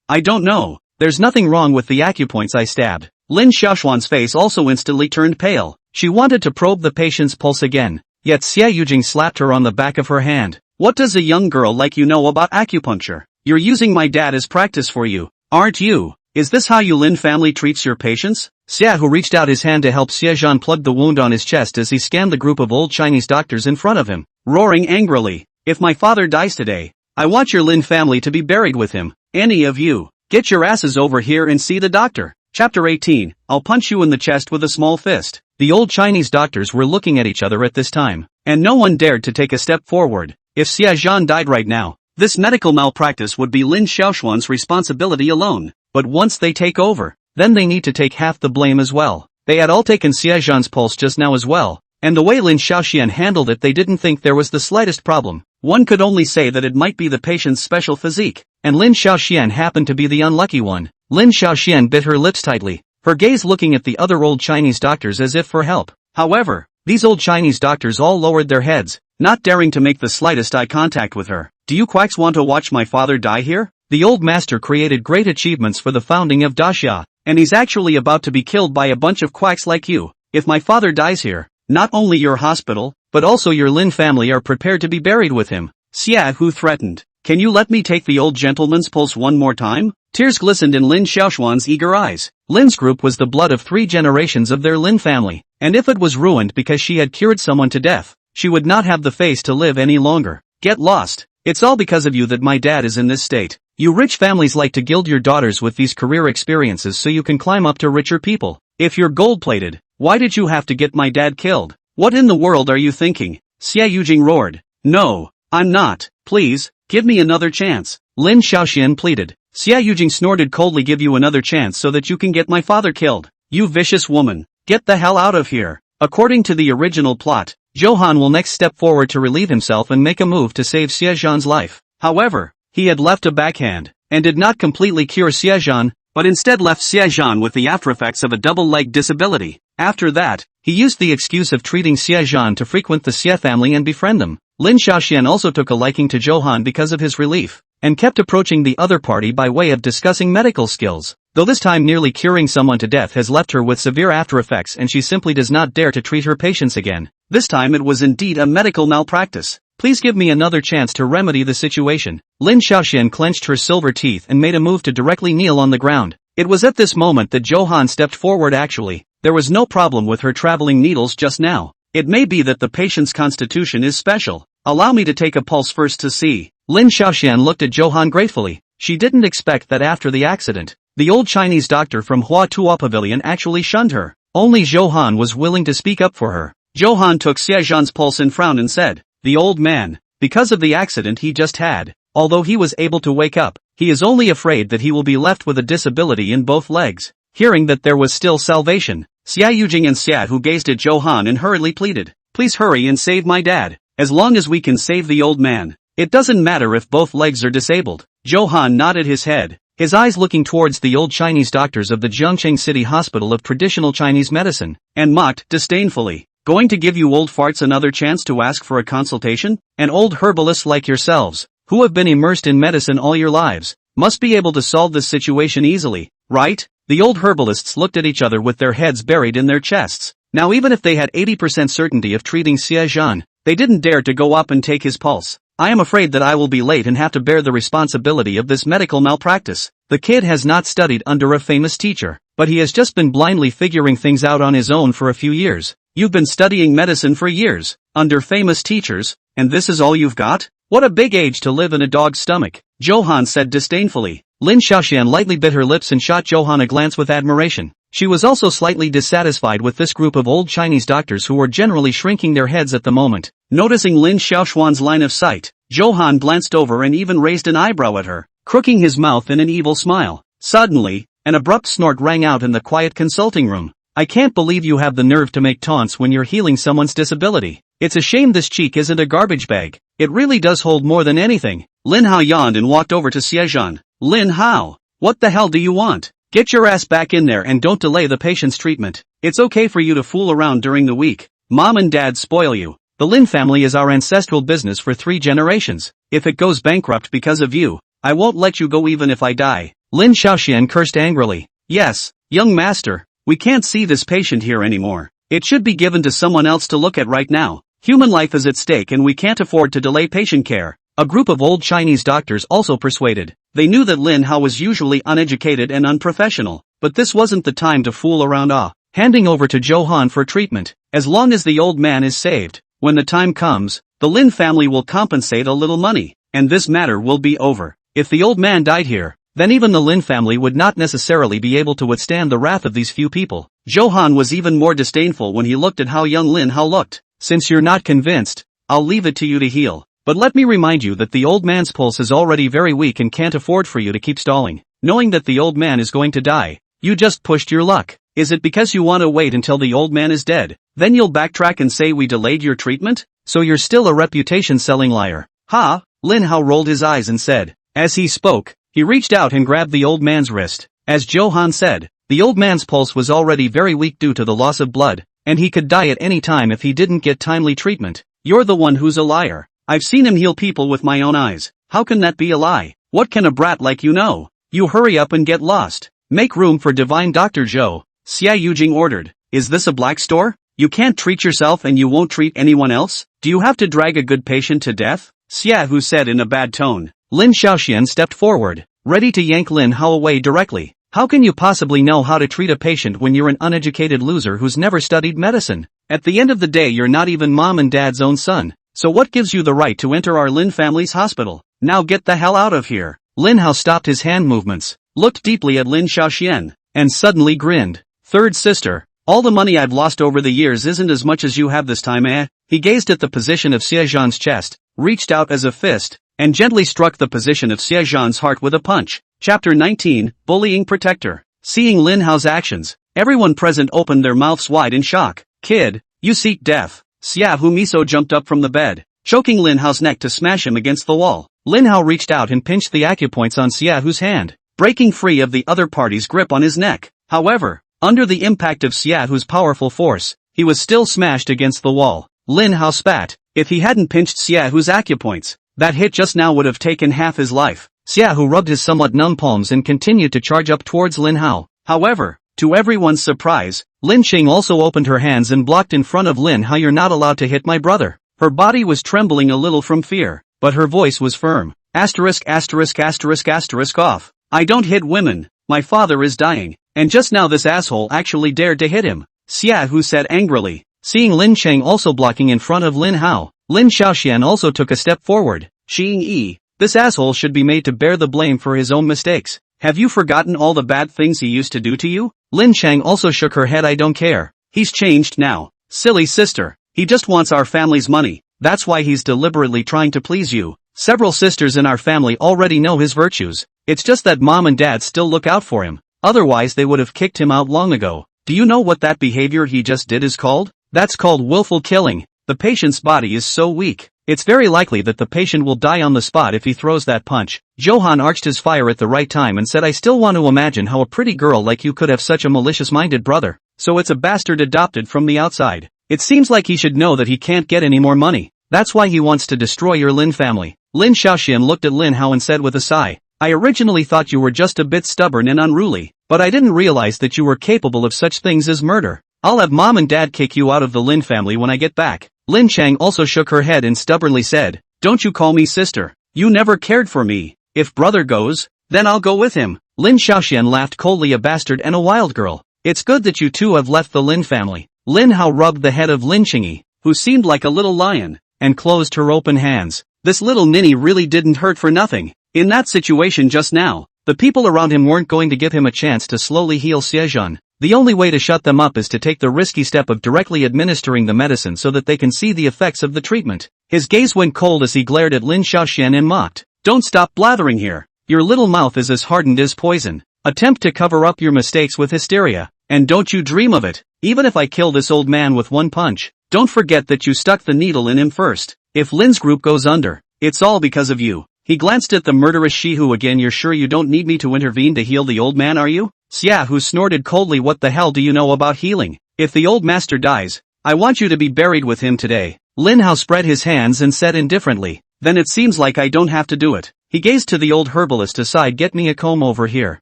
I don't know. There's nothing wrong with the acupoints I stabbed. Lin Xiaoxuan's face also instantly turned pale. She wanted to probe the patient's pulse again, yet Xia Yujing slapped her on the back of her hand. What does a young girl like you know about acupuncture? You're using my dad as practice for you, aren't you? Is this how you Lin family treats your patients? Xia Hu reached out his hand to help Xia Zhan plug the wound on his chest as he scanned the group of old Chinese doctors in front of him, roaring angrily. If my father dies today, I want your Lin family to be buried with him. Any of you, get your asses over here and see the doctor. Chapter 18, I'll punch you in the chest with a small fist. The old Chinese doctors were looking at each other at this time, and no one dared to take a step forward. If Xia Zhan died right now, this medical malpractice would be Lin Xiaoxuan's responsibility alone. But once they take over, then they need to take half the blame as well. They had all taken Xia Zhan's pulse just now as well, and the way Lin Xiaoxian handled it, they didn't think there was the slightest problem. One could only say that it might be the patient's special physique, and Lin Xiaoxian happened to be the unlucky one. Lin Xiaoxian bit her lips tightly, her gaze looking at the other old Chinese doctors as if for help. However, these old Chinese doctors all lowered their heads, not daring to make the slightest eye contact with her. Do you quacks want to watch my father die here? The old master created great achievements for the founding of Daxia, and he's actually about to be killed by a bunch of quacks like you. If my father dies here, not only your hospital, but also your Lin family are prepared to be buried with him. Xia Hu threatened. Can you let me take the old gentleman's pulse one more time? Tears glistened in Lin Xiaoshuan's eager eyes. Lin's group was the blood of 3 generations of their Lin family, and if it was ruined because she had cured someone to death, she would not have the face to live any longer. Get lost. It's all because of you that my dad is in this state. You rich families like to gild your daughters with these career experiences so you can climb up to richer people. If you're gold-plated, why did you have to get my dad killed? What in the world are you thinking? Xia Yujing roared. No, I'm not. Please, give me another chance. Lin Xiaoxian pleaded. Xia Yujing snorted coldly. Give you another chance so that you can get my father killed. You vicious woman. Get the hell out of here. According to the original plot, Johan will next step forward to relieve himself and make a move to save Xiaozhan's life. However, he had left a backhand, and did not completely cure Xiaozhan, but instead left Xiaozhan with the aftereffects of a double-leg disability. After that, he used the excuse of treating Xiaozhan to frequent the Xie family and befriend them. Lin Xiaoxian also took a liking to Johan because of his relief, and kept approaching the other party by way of discussing medical skills. Though this time nearly curing someone to death has left her with severe aftereffects and she simply does not dare to treat her patients again. This time it was indeed a medical malpractice. Please give me another chance to remedy the situation. Lin Xiaoxian clenched her silver teeth and made a move to directly kneel on the ground. It was at this moment that Johan stepped forward. Actually, there was no problem with her traveling needles just now. It may be that the patient's constitution is special. Allow me to take a pulse first to see. Lin Xiaoxian looked at Johan gratefully. She didn't expect that after the accident, the old Chinese doctor from Hua Tuo Pavilion actually shunned her. Only Johan was willing to speak up for her. Johan took Xiaozhan's pulse and frowned and said, the old man, because of the accident he just had, although he was able to wake up, he is only afraid that he will be left with a disability in both legs. Hearing that there was still salvation, Xia Yujing and Xia Hu gazed at Johan and hurriedly pleaded, please hurry and save my dad. As long as we can save the old man, it doesn't matter if both legs are disabled. Johan nodded his head, his eyes looking towards the old Chinese doctors of the Jiangcheng City Hospital of Traditional Chinese Medicine, and mocked disdainfully. Going to give you old farts another chance to ask for a consultation? An old herbalist like yourselves, who have been immersed in medicine all your lives, must be able to solve this situation easily, right? The old herbalists looked at each other with their heads buried in their chests. Now even if they had 80% certainty of treating Xiaozhan, they didn't dare to go up and take his pulse. I am afraid that I will be late and have to bear the responsibility of this medical malpractice. The kid has not studied under a famous teacher, but he has just been blindly figuring things out on his own for a few years. You've been studying medicine for years, under famous teachers, and this is all you've got? What a big age to live in a dog's stomach, Johan said disdainfully. Lin Xiaoxian lightly bit her lips and shot Johan a glance with admiration. She was also slightly dissatisfied with this group of old Chinese doctors who were generally shrinking their heads at the moment. Noticing Lin Xiaoshuan's line of sight, Johan glanced over and even raised an eyebrow at her, crooking his mouth in an evil smile. Suddenly, an abrupt snort rang out in the quiet consulting room. I can't believe you have the nerve to make taunts when you're healing someone's disability. It's a shame this cheek isn't a garbage bag. It really does hold more than anything. Lin Hao yawned and walked over to Xiaozhan. Lin Hao, what the hell do you want? Get your ass back in there and don't delay the patient's treatment. It's okay for you to fool around during the week. Mom and dad spoil you. The Lin family is our ancestral business for 3 generations. If it goes bankrupt because of you, I won't let you go even if I die. Lin Xiaoxian cursed angrily. Yes, young master, we can't see this patient here anymore. It should be given to someone else to look at right now. Human life is at stake and we can't afford to delay patient care. A group of old Chinese doctors also persuaded. They knew that Lin Hao was usually uneducated and unprofessional, but this wasn't the time to fool around. Handing over to Johan for treatment. As long as the old man is saved, when the time comes, the Lin family will compensate a little money, and this matter will be over. If the old man died here, then even the Lin family would not necessarily be able to withstand the wrath of these few people. Johan was even more disdainful when he looked at how young Lin Hao looked. Since you're not convinced, I'll leave it to you to heal. But let me remind you that the old man's pulse is already very weak and can't afford for you to keep stalling. Knowing that the old man is going to die, you just pushed your luck. Is it because you want to wait until the old man is dead? Then you'll backtrack and say we delayed your treatment? So you're still a reputation-selling liar. Ha! Lin Hao rolled his eyes and said. As he spoke, he reached out and grabbed the old man's wrist. As Johan said, the old man's pulse was already very weak due to the loss of blood, and he could die at any time if he didn't get timely treatment. You're the one who's a liar. I've seen him heal people with my own eyes. How can that be a lie? What can a brat like you know? You hurry up and get lost. Make room for divine Dr. Zhou, Xia Yujing ordered. Is this a black store? You can't treat yourself and you won't treat anyone else? Do you have to drag a good patient to death? Xia Hu said in a bad tone. Lin Xiaoxian stepped forward, ready to yank Lin Hao away directly. How can you possibly know how to treat a patient when you're an uneducated loser who's never studied medicine? At the end of the day, you're not even mom and dad's own son. So what gives you the right to enter our Lin family's hospital? Now get the hell out of here. Lin Hao stopped his hand movements, looked deeply at Lin Xiaoxian, and suddenly grinned. Third sister, all the money I've lost over the years isn't as much as you have this time, eh? He gazed at the position of Xie Zhan's chest, reached out as a fist, and gently struck the position of Xie Zhan's heart with a punch. Chapter 19, Bullying Protector. Seeing Lin Hao's actions, everyone present opened their mouths wide in shock. Kid, you seek death. Xia Hu Miso jumped up from the bed, choking Lin Hao's neck to smash him against the wall. Lin Hao reached out and pinched the acupoints on Xia Hu's hand, breaking free of the other party's grip on his neck. However, under the impact of Xia Hu's powerful force, he was still smashed against the wall. Lin Hao spat. If he hadn't pinched Xia Hu's acupoints, that hit just now would have taken half his life. Xia Hu rubbed his somewhat numb palms and continued to charge up towards Lin Hao. However, to everyone's surprise, Lin Qing also opened her hands and blocked in front of Lin Hao. You're not allowed to hit my brother. Her body was trembling a little from fear, but her voice was firm. Asterisk asterisk asterisk asterisk off. I don't hit women. My father is dying. And just now this asshole actually dared to hit him. Xia Hu said angrily. Seeing Lin Cheng also blocking in front of Lin Hao, Lin Xiaoxian also took a step forward. Xing Yi, this asshole should be made to bear the blame for his own mistakes. Have you forgotten all the bad things he used to do to you? Lin Cheng also shook her head. I don't care. He's changed now. Silly sister. He just wants our family's money. That's why he's deliberately trying to please you. Several sisters in our family already know his virtues. It's just that mom and dad still look out for him. Otherwise they would have kicked him out long ago. Do you know what that behavior he just did is called? That's called willful killing. The patient's body is so weak. It's very likely that the patient will die on the spot if he throws that punch. Johan arched his fire at the right time and said, I still want to imagine how a pretty girl like you could have such a malicious-minded brother. So it's a bastard adopted from the outside. It seems like he should know that he can't get any more money. That's why he wants to destroy your Lin family. Lin Xiaoxian looked at Lin Hao and said with a sigh, I originally thought you were just a bit stubborn and unruly, but I didn't realize that you were capable of such things as murder. I'll have mom and dad kick you out of the Lin family when I get back. Lin Cheng also shook her head and stubbornly said, Don't you call me sister. You never cared for me. If brother goes, then I'll go with him. Lin Xiaoxian laughed coldly. A bastard and a wild girl. It's good that you two have left the Lin family. Lin Hao rubbed the head of Lin Qingyi, who seemed like a little lion, and closed her open hands. This little ninny really didn't hurt for nothing. In that situation just now, the people around him weren't going to give him a chance to slowly heal Xiezhan. The only way to shut them up is to take the risky step of directly administering the medicine so that they can see the effects of the treatment. His gaze went cold as he glared at Lin Xiaoxian and mocked. Don't stop blathering here. Your little mouth is as hardened as poison. Attempt to cover up your mistakes with hysteria. And don't you dream of it. Even if I kill this old man with one punch, don't forget that you stuck the needle in him first. If Lin's group goes under, it's all because of you. He glanced at the murderous Shihu again. You're sure you don't need me to intervene to heal the old man, are you? Xia Hu snorted coldly. What the hell do you know about healing? If the old master dies, I want you to be buried with him today. Lin Hao spread his hands and said indifferently, then it seems like I don't have to do it. He gazed to the old herbalist aside. Get me a comb over here.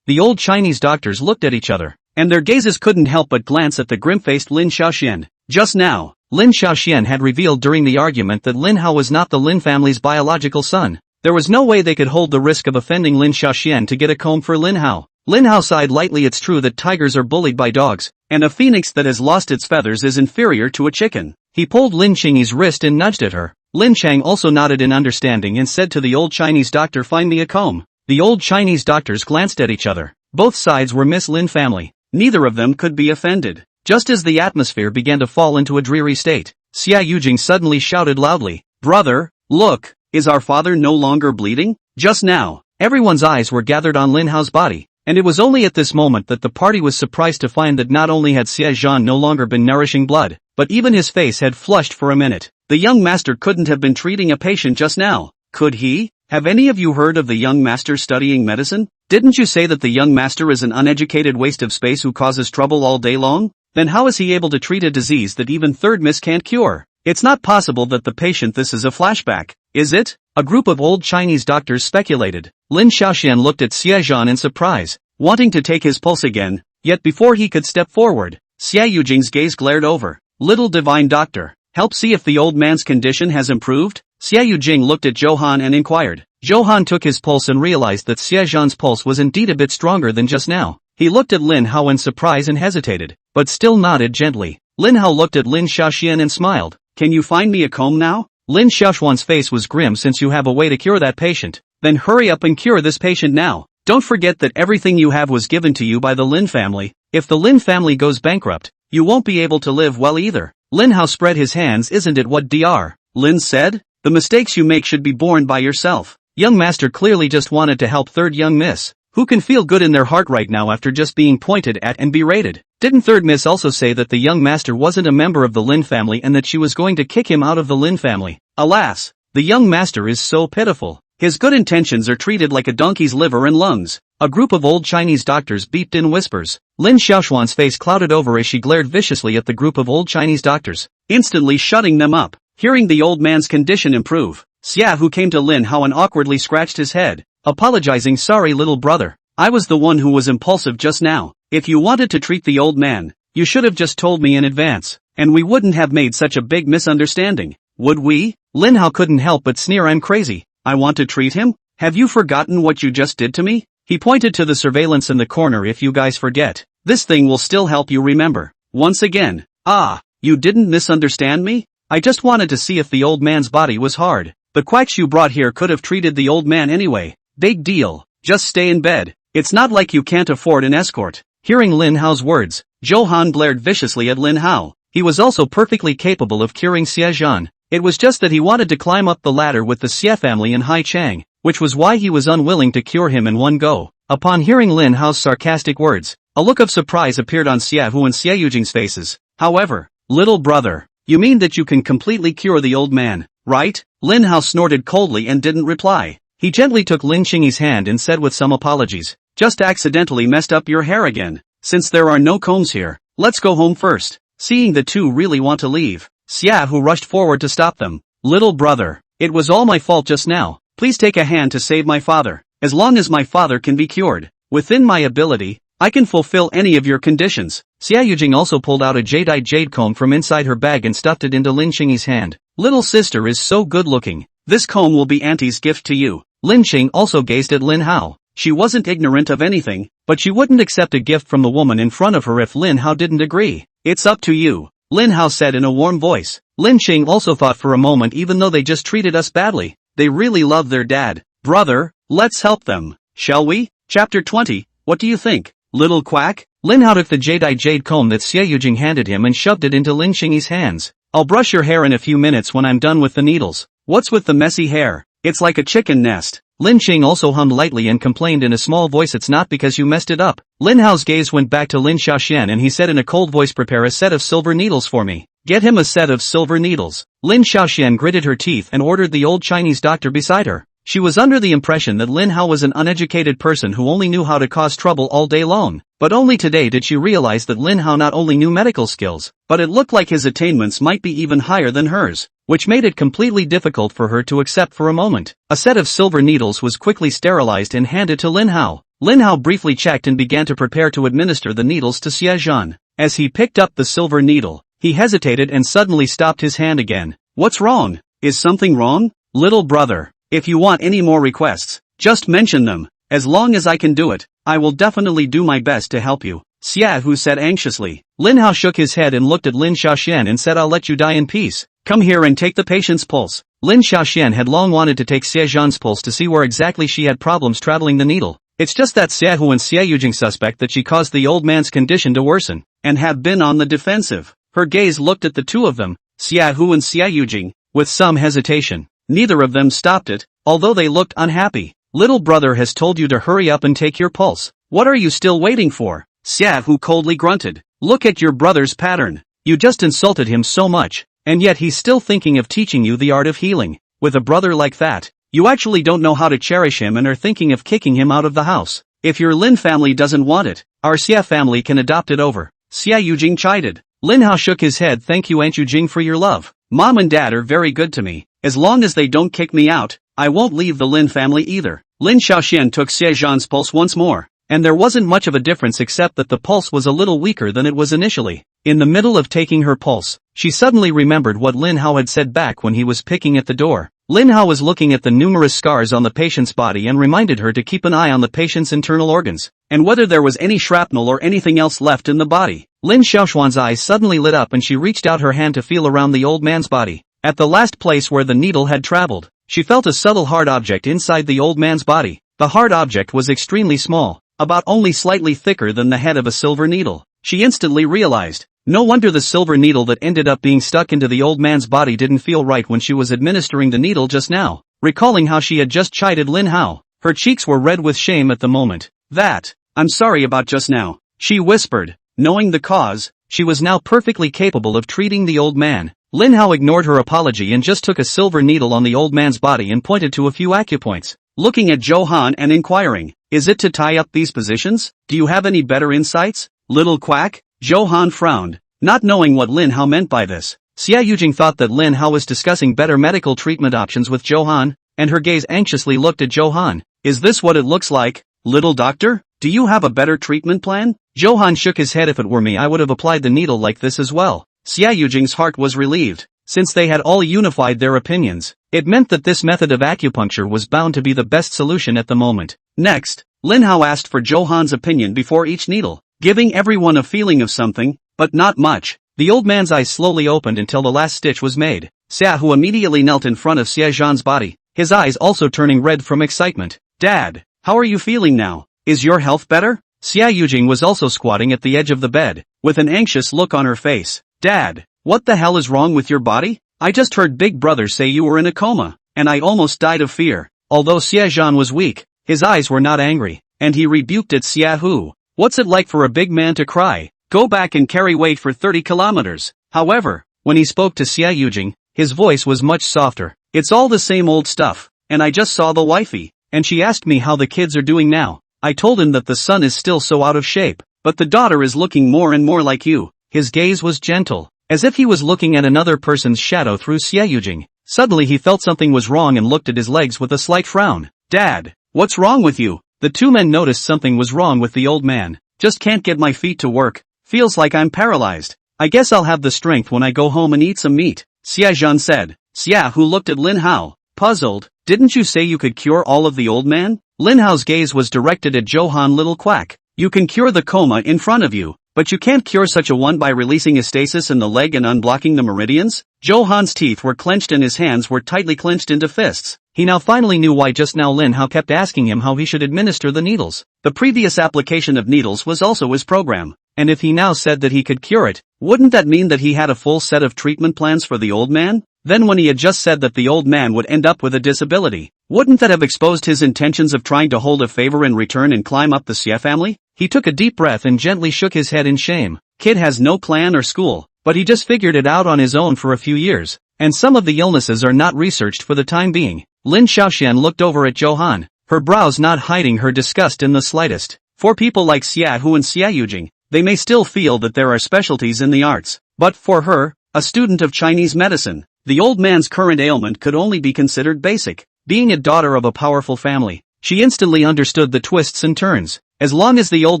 The old Chinese doctors looked at each other, and their gazes couldn't help but glance at the grim-faced Lin Xiaoxian. Just now, Lin Xiaoxian had revealed during the argument that Lin Hao was not the Lin family's biological son. There was no way they could hold the risk of offending Lin Xiaoxian to get a comb for Lin Hao. Lin Hao sighed lightly. It's true that tigers are bullied by dogs, and a phoenix that has lost its feathers is inferior to a chicken. He pulled Lin Qingyi's wrist and nudged at her. Lin Chang also nodded in understanding and said to the old Chinese doctor, find me a comb. The old Chinese doctors glanced at each other. Both sides were Miss Lin family. Neither of them could be offended. Just as the atmosphere began to fall into a dreary state, Xia Yujing suddenly shouted loudly, Brother, look, is our father no longer bleeding? Just now, everyone's eyes were gathered on Lin Hao's body, and it was only at this moment that the party was surprised to find that not only had Xie Zhan no longer been nourishing blood, but even his face had flushed for a minute. The young master couldn't have been treating a patient just now, could he? Have any of you heard of the young master studying medicine? Didn't you say that the young master is an uneducated waste of space who causes trouble all day long? Then how is he able to treat a disease that even third miss can't cure? It's not possible that the patient this is a flashback, is it? A group of old Chinese doctors speculated. Lin Xiaoxian looked at Xie Zhan in surprise, wanting to take his pulse again, yet before he could step forward, Xie Yujing's gaze glared over. Little divine doctor, help see if the old man's condition has improved? Xie Yujing looked at Johan and inquired. Johan took his pulse and realized that Xie Zhan's pulse was indeed a bit stronger than just now. He looked at Lin Hao in surprise and hesitated, but still nodded gently. Lin Hao looked at Lin Xiaoxian and smiled. Can you find me a comb now? Lin Xiaoxuan's face was grim. Since you have a way to cure that patient, then hurry up and cure this patient now. Don't forget that everything you have was given to you by the Lin family. If the Lin family goes bankrupt, you won't be able to live well either. Lin Hao spread his hands. Isn't it what Dr. Lin said? The mistakes you make should be borne by yourself. Young master clearly just wanted to help third young miss, who can feel good in their heart right now after just being pointed at and berated. Didn't third miss also say that the young master wasn't a member of the Lin family and that she was going to kick him out of the Lin family? Alas, the young master is so pitiful. His good intentions are treated like a donkey's liver and lungs. A group of old Chinese doctors beeped in whispers. Lin Xiaoxuan's face clouded over as she glared viciously at the group of old Chinese doctors, instantly shutting them up. Hearing the old man's condition improve, Xia Hu came to Lin Hao and awkwardly scratched his head, apologizing. Sorry little brother, I was the one who was impulsive just now. If you wanted to treat the old man, you should have just told me in advance, and we wouldn't have made such a big misunderstanding, would we? Lin Hao couldn't help but sneer. I'm crazy. I want to treat him? Have you forgotten what you just did to me? He pointed to the surveillance in the corner. If you guys forget, this thing will still help you remember. Once again. Ah, you didn't misunderstand me? I just wanted to see if the old man's body was hard. The quacks you brought here could have treated the old man anyway. Big deal. Just stay in bed. It's not like you can't afford an escort. Hearing Lin Hao's words, Johan glared viciously at Lin Hao. He was also perfectly capable of curing Xie Zhan. It was just that he wanted to climb up the ladder with the Xie family in Hai Chang, which was why he was unwilling to cure him in one go. Upon hearing Lin Hao's sarcastic words, a look of surprise appeared on Xie Hu and Xie Yujing's faces. However, little brother, you mean that you can completely cure the old man, right? Lin Hao snorted coldly and didn't reply. He gently took Lin Qingyi's hand and said with some apologies, just accidentally messed up your hair again. Since there are no combs here, let's go home first. Seeing the two really want to leave, Xia Hu rushed forward to stop them. Little brother, it was all my fault just now. Please take a hand to save my father. As long as my father can be cured, within my ability, I can fulfill any of your conditions. Xia Yujing also pulled out a jadeite jade comb from inside her bag and stuffed it into Lin Qingyi's hand. Little sister is so good looking. This comb will be Auntie's gift to you. Lin Qing also gazed at Lin Hao. She wasn't ignorant of anything, but she wouldn't accept a gift from the woman in front of her if Lin Hao didn't agree. It's up to you, Lin Hao said in a warm voice. Lin Qing also thought for a moment, even though they just treated us badly, they really love their dad. Brother, let's help them, shall we? Chapter 20, what do you think, little quack? Lin Hao took the jadeite jade comb that Xie Yujing handed him and shoved it into Lin Qingyi's hands. I'll brush your hair in a few minutes when I'm done with the needles. What's with the messy hair? It's like a chicken nest. Lin Qing also hummed lightly and complained in a small voice. It's not because you messed it up. Lin Hao's gaze went back to Lin Xiaoxian and he said in a cold voice, prepare a set of silver needles for me. Get him a set of silver needles. Lin Xiaoxian gritted her teeth and ordered the old Chinese doctor beside her. She was under the impression that Lin Hao was an uneducated person who only knew how to cause trouble all day long. But only today did she realize that Lin Hao not only knew medical skills, but it looked like his attainments might be even higher than hers, which made it completely difficult for her to accept for a moment. A set of silver needles was quickly sterilized and handed to Lin Hao. Lin Hao briefly checked and began to prepare to administer the needles to Xie Zhan. As he picked up the silver needle, he hesitated and suddenly stopped his hand again. What's wrong? Is something wrong? Little brother, if you want any more requests, just mention them. As long as I can do it, I will definitely do my best to help you, Xia Hu said anxiously. Lin Hao shook his head and looked at Lin Xiaoxian and said, I'll let you die in peace. Come here and take the patient's pulse. Lin Xiaoxian had long wanted to take Xie Zhan's pulse to see where exactly she had problems traveling the needle. It's just that Xia Hu and Xie Yujing suspect that she caused the old man's condition to worsen, and have been on the defensive. Her gaze looked at the two of them, Xia Hu and Xie Yujing, with some hesitation. Neither of them stopped it, although they looked unhappy. Little brother has told you to hurry up and take your pulse. What are you still waiting for? Xia Hu coldly grunted. Look at your brother's pattern. You just insulted him so much, and yet he's still thinking of teaching you the art of healing. With a brother like that, you actually don't know how to cherish him and are thinking of kicking him out of the house. If your Lin family doesn't want it, our Xia family can adopt it over. Xia Yujing chided. Lin Hao shook his head. Thank you Aunt Yujing for your love. Mom and Dad are very good to me. As long as they don't kick me out, I won't leave the Lin family either. Lin Xiaoxian took Xie Zhan's pulse once more, and there wasn't much of a difference except that the pulse was a little weaker than it was initially. In the middle of taking her pulse, she suddenly remembered what Lin Hao had said back when he was picking at the door. Lin Hao was looking at the numerous scars on the patient's body and reminded her to keep an eye on the patient's internal organs, and whether there was any shrapnel or anything else left in the body. Lin Xiaoxuan's eyes suddenly lit up and she reached out her hand to feel around the old man's body. At the last place where the needle had traveled, she felt a subtle hard object inside the old man's body. The hard object was extremely small, about only slightly thicker than the head of a silver needle. She instantly realized, no wonder the silver needle that ended up being stuck into the old man's body didn't feel right when she was administering the needle just now. Recalling how she had just chided Lin Hao, her cheeks were red with shame at the moment. I'm sorry about just now, she whispered. Knowing the cause, she was now perfectly capable of treating the old man. Lin Hao ignored her apology and just took a silver needle on the old man's body and pointed to a few acupoints. Looking at Johan and inquiring, is it to tie up these positions? Do you have any better insights, little quack? Johan frowned, not knowing what Lin Hao meant by this. Xia Yujing thought that Lin Hao was discussing better medical treatment options with Johan, and her gaze anxiously looked at Johan. Is this what it looks like, little doctor? Do you have a better treatment plan? Johan shook his head. If it were me, I would have applied the needle like this as well. Xia Yujing's heart was relieved. Since they had all unified their opinions, it meant that this method of acupuncture was bound to be the best solution at the moment. Next, Lin Hao asked for Johan's opinion before each needle, giving everyone a feeling of something, but not much. The old man's eyes slowly opened until the last stitch was made. Xia Hu immediately knelt in front of Xie Zhan's body, his eyes also turning red from excitement. Dad, how are you feeling now? Is your health better? Xia Yujing was also squatting at the edge of the bed, with an anxious look on her face. Dad, what the hell is wrong with your body? I just heard Big Brother say you were in a coma, and I almost died of fear. Although Xie Zhan was weak, his eyes were not angry, and he rebuked at Xia Hu. What's it like for a big man to cry? Go back and carry weight for 30 kilometers. However, when he spoke to Xia Yujing, his voice was much softer. It's all the same old stuff, and I just saw the wifey, and she asked me how the kids are doing now. I told him that the son is still so out of shape, but the daughter is looking more and more like you. His gaze was gentle, as if he was looking at another person's shadow through Xia Yujing. Suddenly he felt something was wrong and looked at his legs with a slight frown. Dad, what's wrong with you? The two men noticed something was wrong with the old man. Just can't get my feet to work. Feels like I'm paralyzed. I guess I'll have the strength when I go home and eat some meat, Xie Zhan said. Xia Hu looked at Lin Hao, puzzled. Didn't you say you could cure all of the old man? Lin Hao's gaze was directed at Johan, little quack. You can cure the coma in front of you, but you can't cure such a one by releasing a stasis in the leg and unblocking the meridians? Johan's teeth were clenched and his hands were tightly clenched into fists. He now finally knew why just now Lin Hao kept asking him how he should administer the needles. The previous application of needles was also his program, and if he now said that he could cure it, wouldn't that mean that he had a full set of treatment plans for the old man? Then when he had just said that the old man would end up with a disability, wouldn't that have exposed his intentions of trying to hold a favor in return and climb up the Xie family? He took a deep breath and gently shook his head in shame. Kid has no plan or school, but he just figured it out on his own for a few years, and some of the illnesses are not researched for the time being. Lin Xiaoxian looked over at Johan, her brows not hiding her disgust in the slightest. For people like Xia Hu and Xia Yujing, they may still feel that there are specialties in the arts, but for her, a student of Chinese medicine, the old man's current ailment could only be considered basic. Being a daughter of a powerful family, she instantly understood the twists and turns. As long as the old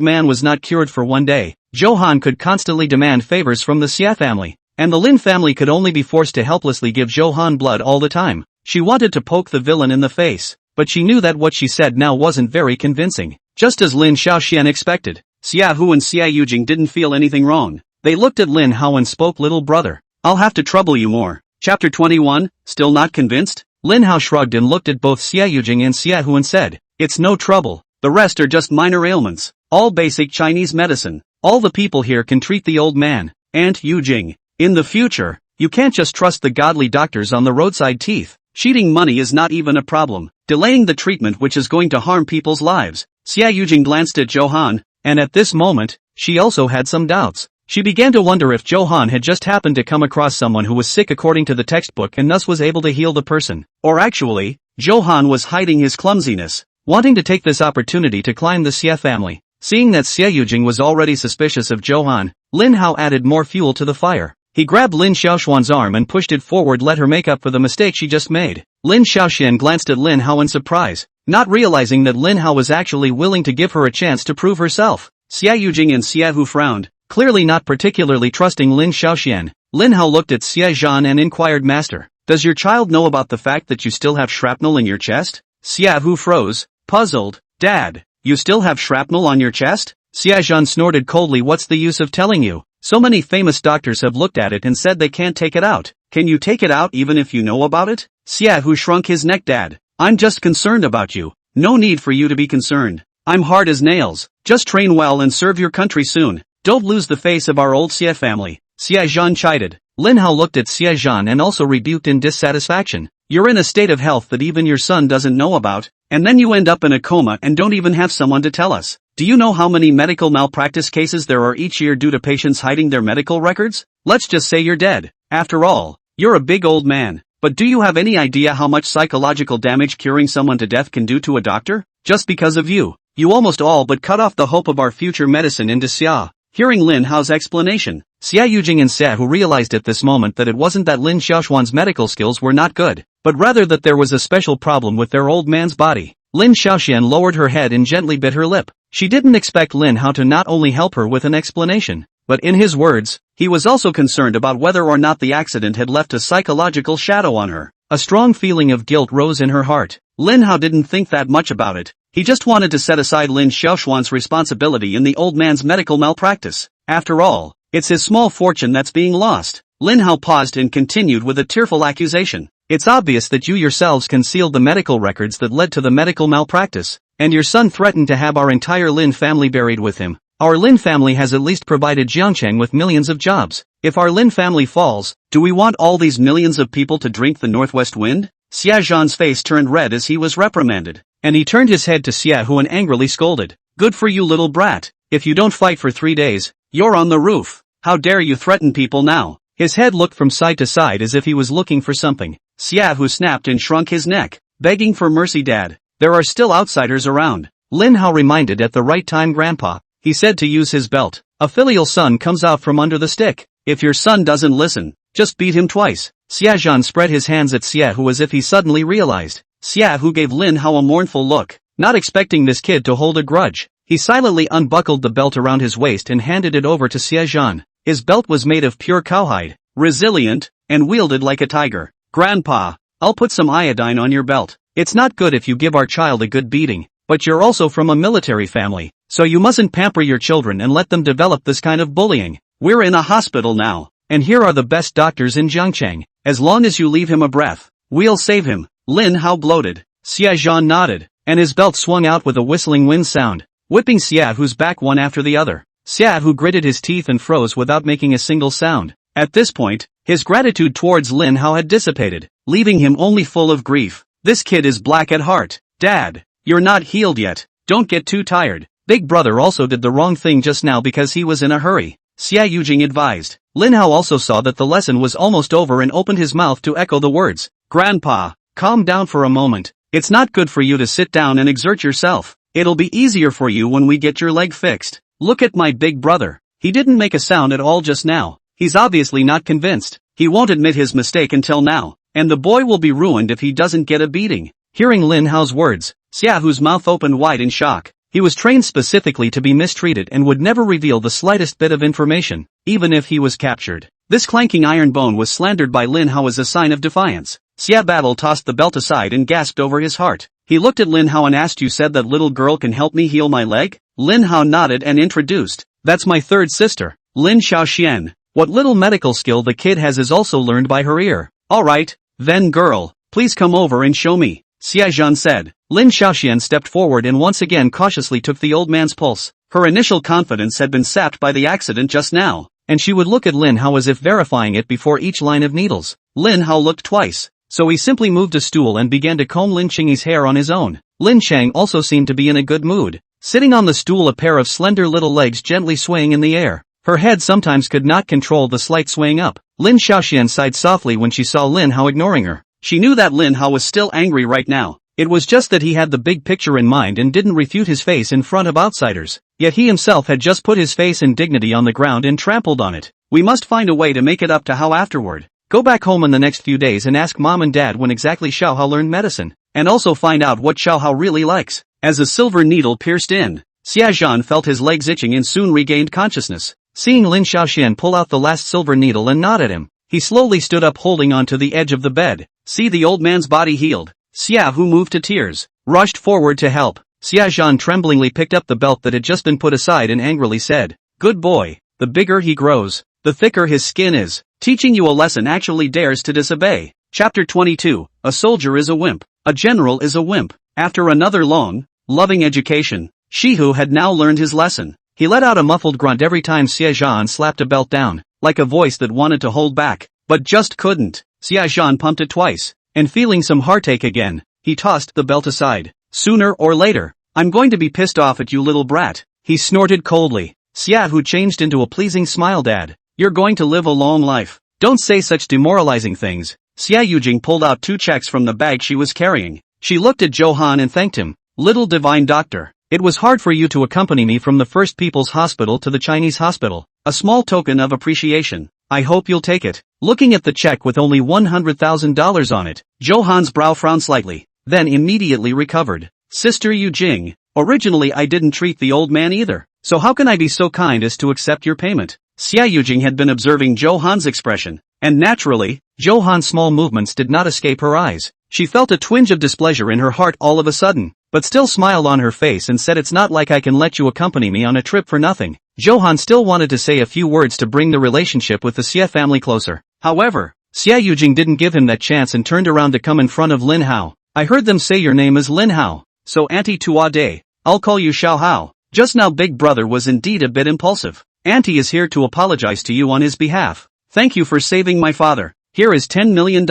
man was not cured for one day, Johan could constantly demand favors from the Xia family, and the Lin family could only be forced to helplessly give Johan blood all the time. She wanted to poke the villain in the face, but she knew that what she said now wasn't very convincing. Just as Lin Xiaoxian expected, Xia Hu and Xia Yujing didn't feel anything wrong. They looked at Lin Hao and spoke, little brother, I'll have to trouble you more. Chapter 21, still not convinced? Lin Hao shrugged and looked at both Xia Yujing and Xia Hu and said, it's no trouble, the rest are just minor ailments, all basic Chinese medicine. All the people here can treat the old man, Aunt Yujing. In the future, you can't just trust the godly doctors on the roadside teeth. Cheating money is not even a problem, delaying the treatment which is going to harm people's lives. Xia Yujing glanced at Johan, and at this moment, she also had some doubts. She began to wonder if Johan had just happened to come across someone who was sick according to the textbook and thus was able to heal the person. Or actually, Johan was hiding his clumsiness, wanting to take this opportunity to climb the Xie family. Seeing that Xia Yujing was already suspicious of Johan, Lin Hao added more fuel to the fire. He grabbed Lin Xiaoxuan's arm and pushed it forward, let her make up for the mistake she just made. Lin Xiaoxian glanced at Lin Hao in surprise, not realizing that Lin Hao was actually willing to give her a chance to prove herself. Xia Yujing and Xia Hu frowned, clearly not particularly trusting Lin Xiaoxian. Lin Hao looked at Xia Zhan and inquired, Master, does your child know about the fact that you still have shrapnel in your chest? Xia Hu froze, puzzled. Dad, you still have shrapnel on your chest? Xia Zhan snorted coldly, what's the use of telling you? So many famous doctors have looked at it and said they can't take it out. Can you take it out even if you know about it? Xia Hu shrunk his neck. Dad, I'm just concerned about you. No need for you to be concerned. I'm hard as nails. Just train well and serve your country soon. Don't lose the face of our old Xia family. Xia Zhan chided. Lin Hao looked at Xia Zhan and also rebuked in dissatisfaction. You're in a state of health that even your son doesn't know about, and then you end up in a coma and don't even have someone to tell us. Do you know how many medical malpractice cases there are each year due to patients hiding their medical records? Let's just say you're dead. After all, you're a big old man. But do you have any idea how much psychological damage curing someone to death can do to a doctor? Just because of you, you almost all but cut off the hope of our future medicine into Xia. Hearing Lin Hao's explanation, Xia Yujing and Xia Hu realized at this moment that it wasn't that Lin Xiaoxuan's medical skills were not good, but rather that there was a special problem with their old man's body. Lin Xiaoxian lowered her head and gently bit her lip. She didn't expect Lin Hao to not only help her with an explanation, but in his words, he was also concerned about whether or not the accident had left a psychological shadow on her. A strong feeling of guilt rose in her heart. Lin Hao didn't think that much about it. He just wanted to set aside Lin Xiaoxuan's responsibility in the old man's medical malpractice. After all, it's his small fortune that's being lost. Lin Hao paused and continued with a tearful accusation. It's obvious that you yourselves concealed the medical records that led to the medical malpractice, and your son threatened to have our entire Lin family buried with him. Our Lin family has at least provided Jiangcheng with millions of jobs. If our Lin family falls, do we want all these millions of people to drink the northwest wind? Xia Zhan's face turned red as he was reprimanded, and he turned his head to Xia Hu and angrily scolded. Good for you, little brat. If you don't fight for 3 days, you're on the roof. How dare you threaten people now? His head looked from side to side as if he was looking for something. Xia Hu snapped and shrunk his neck, begging for mercy. Dad, there are still outsiders around. Lin Hao reminded. At the right time, Grandpa, he said to use his belt. A filial son comes out from under the stick. If your son doesn't listen, just beat him twice. Xia Zhan spread his hands at Xia Hu as if he suddenly realized. Xia Hu gave Lin Hao a mournful look, not expecting this kid to hold a grudge. He silently unbuckled the belt around his waist and handed it over to Xia Zhan. His belt was made of pure cowhide, resilient, and wielded like a tiger. Grandpa, I'll put some iodine on your belt. It's not good if you give our child a good beating, but you're also from a military family, so you mustn't pamper your children and let them develop this kind of bullying. We're in a hospital now, and here are the best doctors in Jiangcheng. As long as you leave him a breath, we'll save him. Lin Hao gloated. Xia Zhan nodded, and his belt swung out with a whistling wind sound, whipping Xia Hu's back one after the other. Xia Hu gritted his teeth and froze without making a single sound. At this point, his gratitude towards Lin Hao had dissipated, leaving him only full of grief. This kid is black at heart. Dad, you're not healed yet. Don't get too tired. Big brother also did the wrong thing just now because he was in a hurry, Xia Yujing advised. Lin Hao also saw that the lesson was almost over and opened his mouth to echo the words. Grandpa, calm down for a moment. It's not good for you to sit down and exert yourself. It'll be easier for you when we get your leg fixed. Look at my big brother. He didn't make a sound at all just now. He's obviously not convinced. He won't admit his mistake until now, and the boy will be ruined if he doesn't get a beating. Hearing Lin Hao's words, Xia Hu's mouth opened wide in shock. He was trained specifically to be mistreated and would never reveal the slightest bit of information, even if he was captured. This clanking iron bone was slandered by Lin Hao as a sign of defiance. Xia Battle tossed the belt aside and gasped over his heart. He looked at Lin Hao and asked, you said that little girl can help me heal my leg? Lin Hao nodded and introduced. That's my third sister, Lin Xiaoxian. What little medical skill the kid has is also learned by her ear. Alright, then girl, please come over and show me, Xia Zhan said. Lin Xiaoxian stepped forward and once again cautiously took the old man's pulse. Her initial confidence had been sapped by the accident just now, and she would look at Lin Hao as if verifying it before each line of needles. Lin Hao looked twice, so he simply moved a stool and began to comb Lin Cheng's hair on his own. Lin Cheng also seemed to be in a good mood, sitting on the stool, a pair of slender little legs gently swaying in the air. Her head sometimes could not control the slight swaying up. Lin Xiaoxian sighed softly when she saw Lin Hao ignoring her. She knew that Lin Hao was still angry right now. It was just that he had the big picture in mind and didn't refute his face in front of outsiders. Yet he himself had just put his face and dignity on the ground and trampled on it. We must find a way to make it up to Hao afterward. Go back home in the next few days and ask mom and dad when exactly Xiao Hao learned medicine, and also find out what Xiao Hao really likes. As a silver needle pierced in, Xia Zhan felt his legs itching and soon regained consciousness. Seeing Lin Xiaoxian pull out the last silver needle and nod at him, he slowly stood up holding on to the edge of the bed. See the old man's body healed. Xia Hu moved to tears, rushed forward to help. Xia Zhan tremblingly picked up the belt that had just been put aside and angrily said, "Good boy, the bigger he grows, the thicker his skin is. Teaching you a lesson actually dares to disobey." Chapter 22, A soldier is a wimp. A general is a wimp. After another long, loving education, Shihu had now learned his lesson. He let out a muffled grunt every time Xia Zhan slapped a belt down, like a voice that wanted to hold back, but just couldn't. Xia Zhan pumped it twice, and feeling some heartache again, he tossed the belt aside. "Sooner or later, I'm going to be pissed off at you, little brat," he snorted coldly. Xia Hu changed into a pleasing smile. "Dad, you're going to live a long life. Don't say such demoralizing things." Xia Yujing pulled out 2 checks from the bag she was carrying. She looked at Johan and thanked him. "Little divine doctor, it was hard for you to accompany me from the First People's Hospital to the Chinese hospital. A small token of appreciation. I hope you'll take it." Looking at the check with only $100,000 on it, Johan's brow frowned slightly, then immediately recovered. "Sister Yujing, originally I didn't treat the old man either, so how can I be so kind as to accept your payment?" Xia Yujing had been observing Johan's expression, and naturally, Johan's small movements did not escape her eyes. She felt a twinge of displeasure in her heart all of a sudden, but still smiled on her face and said, "It's not like I can let you accompany me on a trip for nothing." Johan still wanted to say a few words to bring the relationship with the Xia family closer. However, Xia Yujing didn't give him that chance and turned around to come in front of Lin Hao. "I heard them say your name is Lin Hao, so Auntie Tuade, I'll call you Xiao Hao." Just now Big Brother was indeed a bit impulsive. "Auntie is here to apologize to you on his behalf. Thank you for saving my father. Here is $10 million,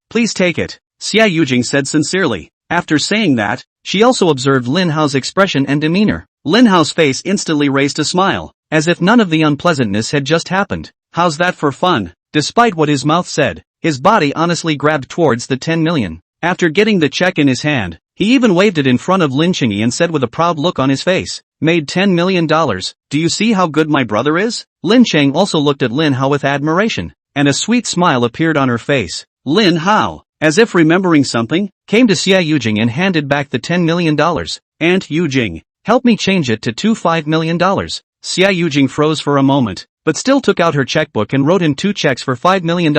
please take it," Xia Yujing said sincerely. After saying that, she also observed Lin Hao's expression and demeanor. Lin Hao's face instantly raised a smile, as if none of the unpleasantness had just happened. "How's that for fun?" Despite what his mouth said, his body honestly grabbed towards the 10 million. After getting the check in his hand, he even waved it in front of Lin Qingyi and said with a proud look on his face, "Made $10 million, do you see how good my brother is?" Lin Cheng also looked at Lin Hao with admiration, and a sweet smile appeared on her face. Lin Hao, as if remembering something, came to Xia Yujing and handed back the $10 million. "Aunt Yujing, help me change it to $5 million. Xia Yujing froze for a moment, but still took out her checkbook and wrote in 2 checks for $5 million.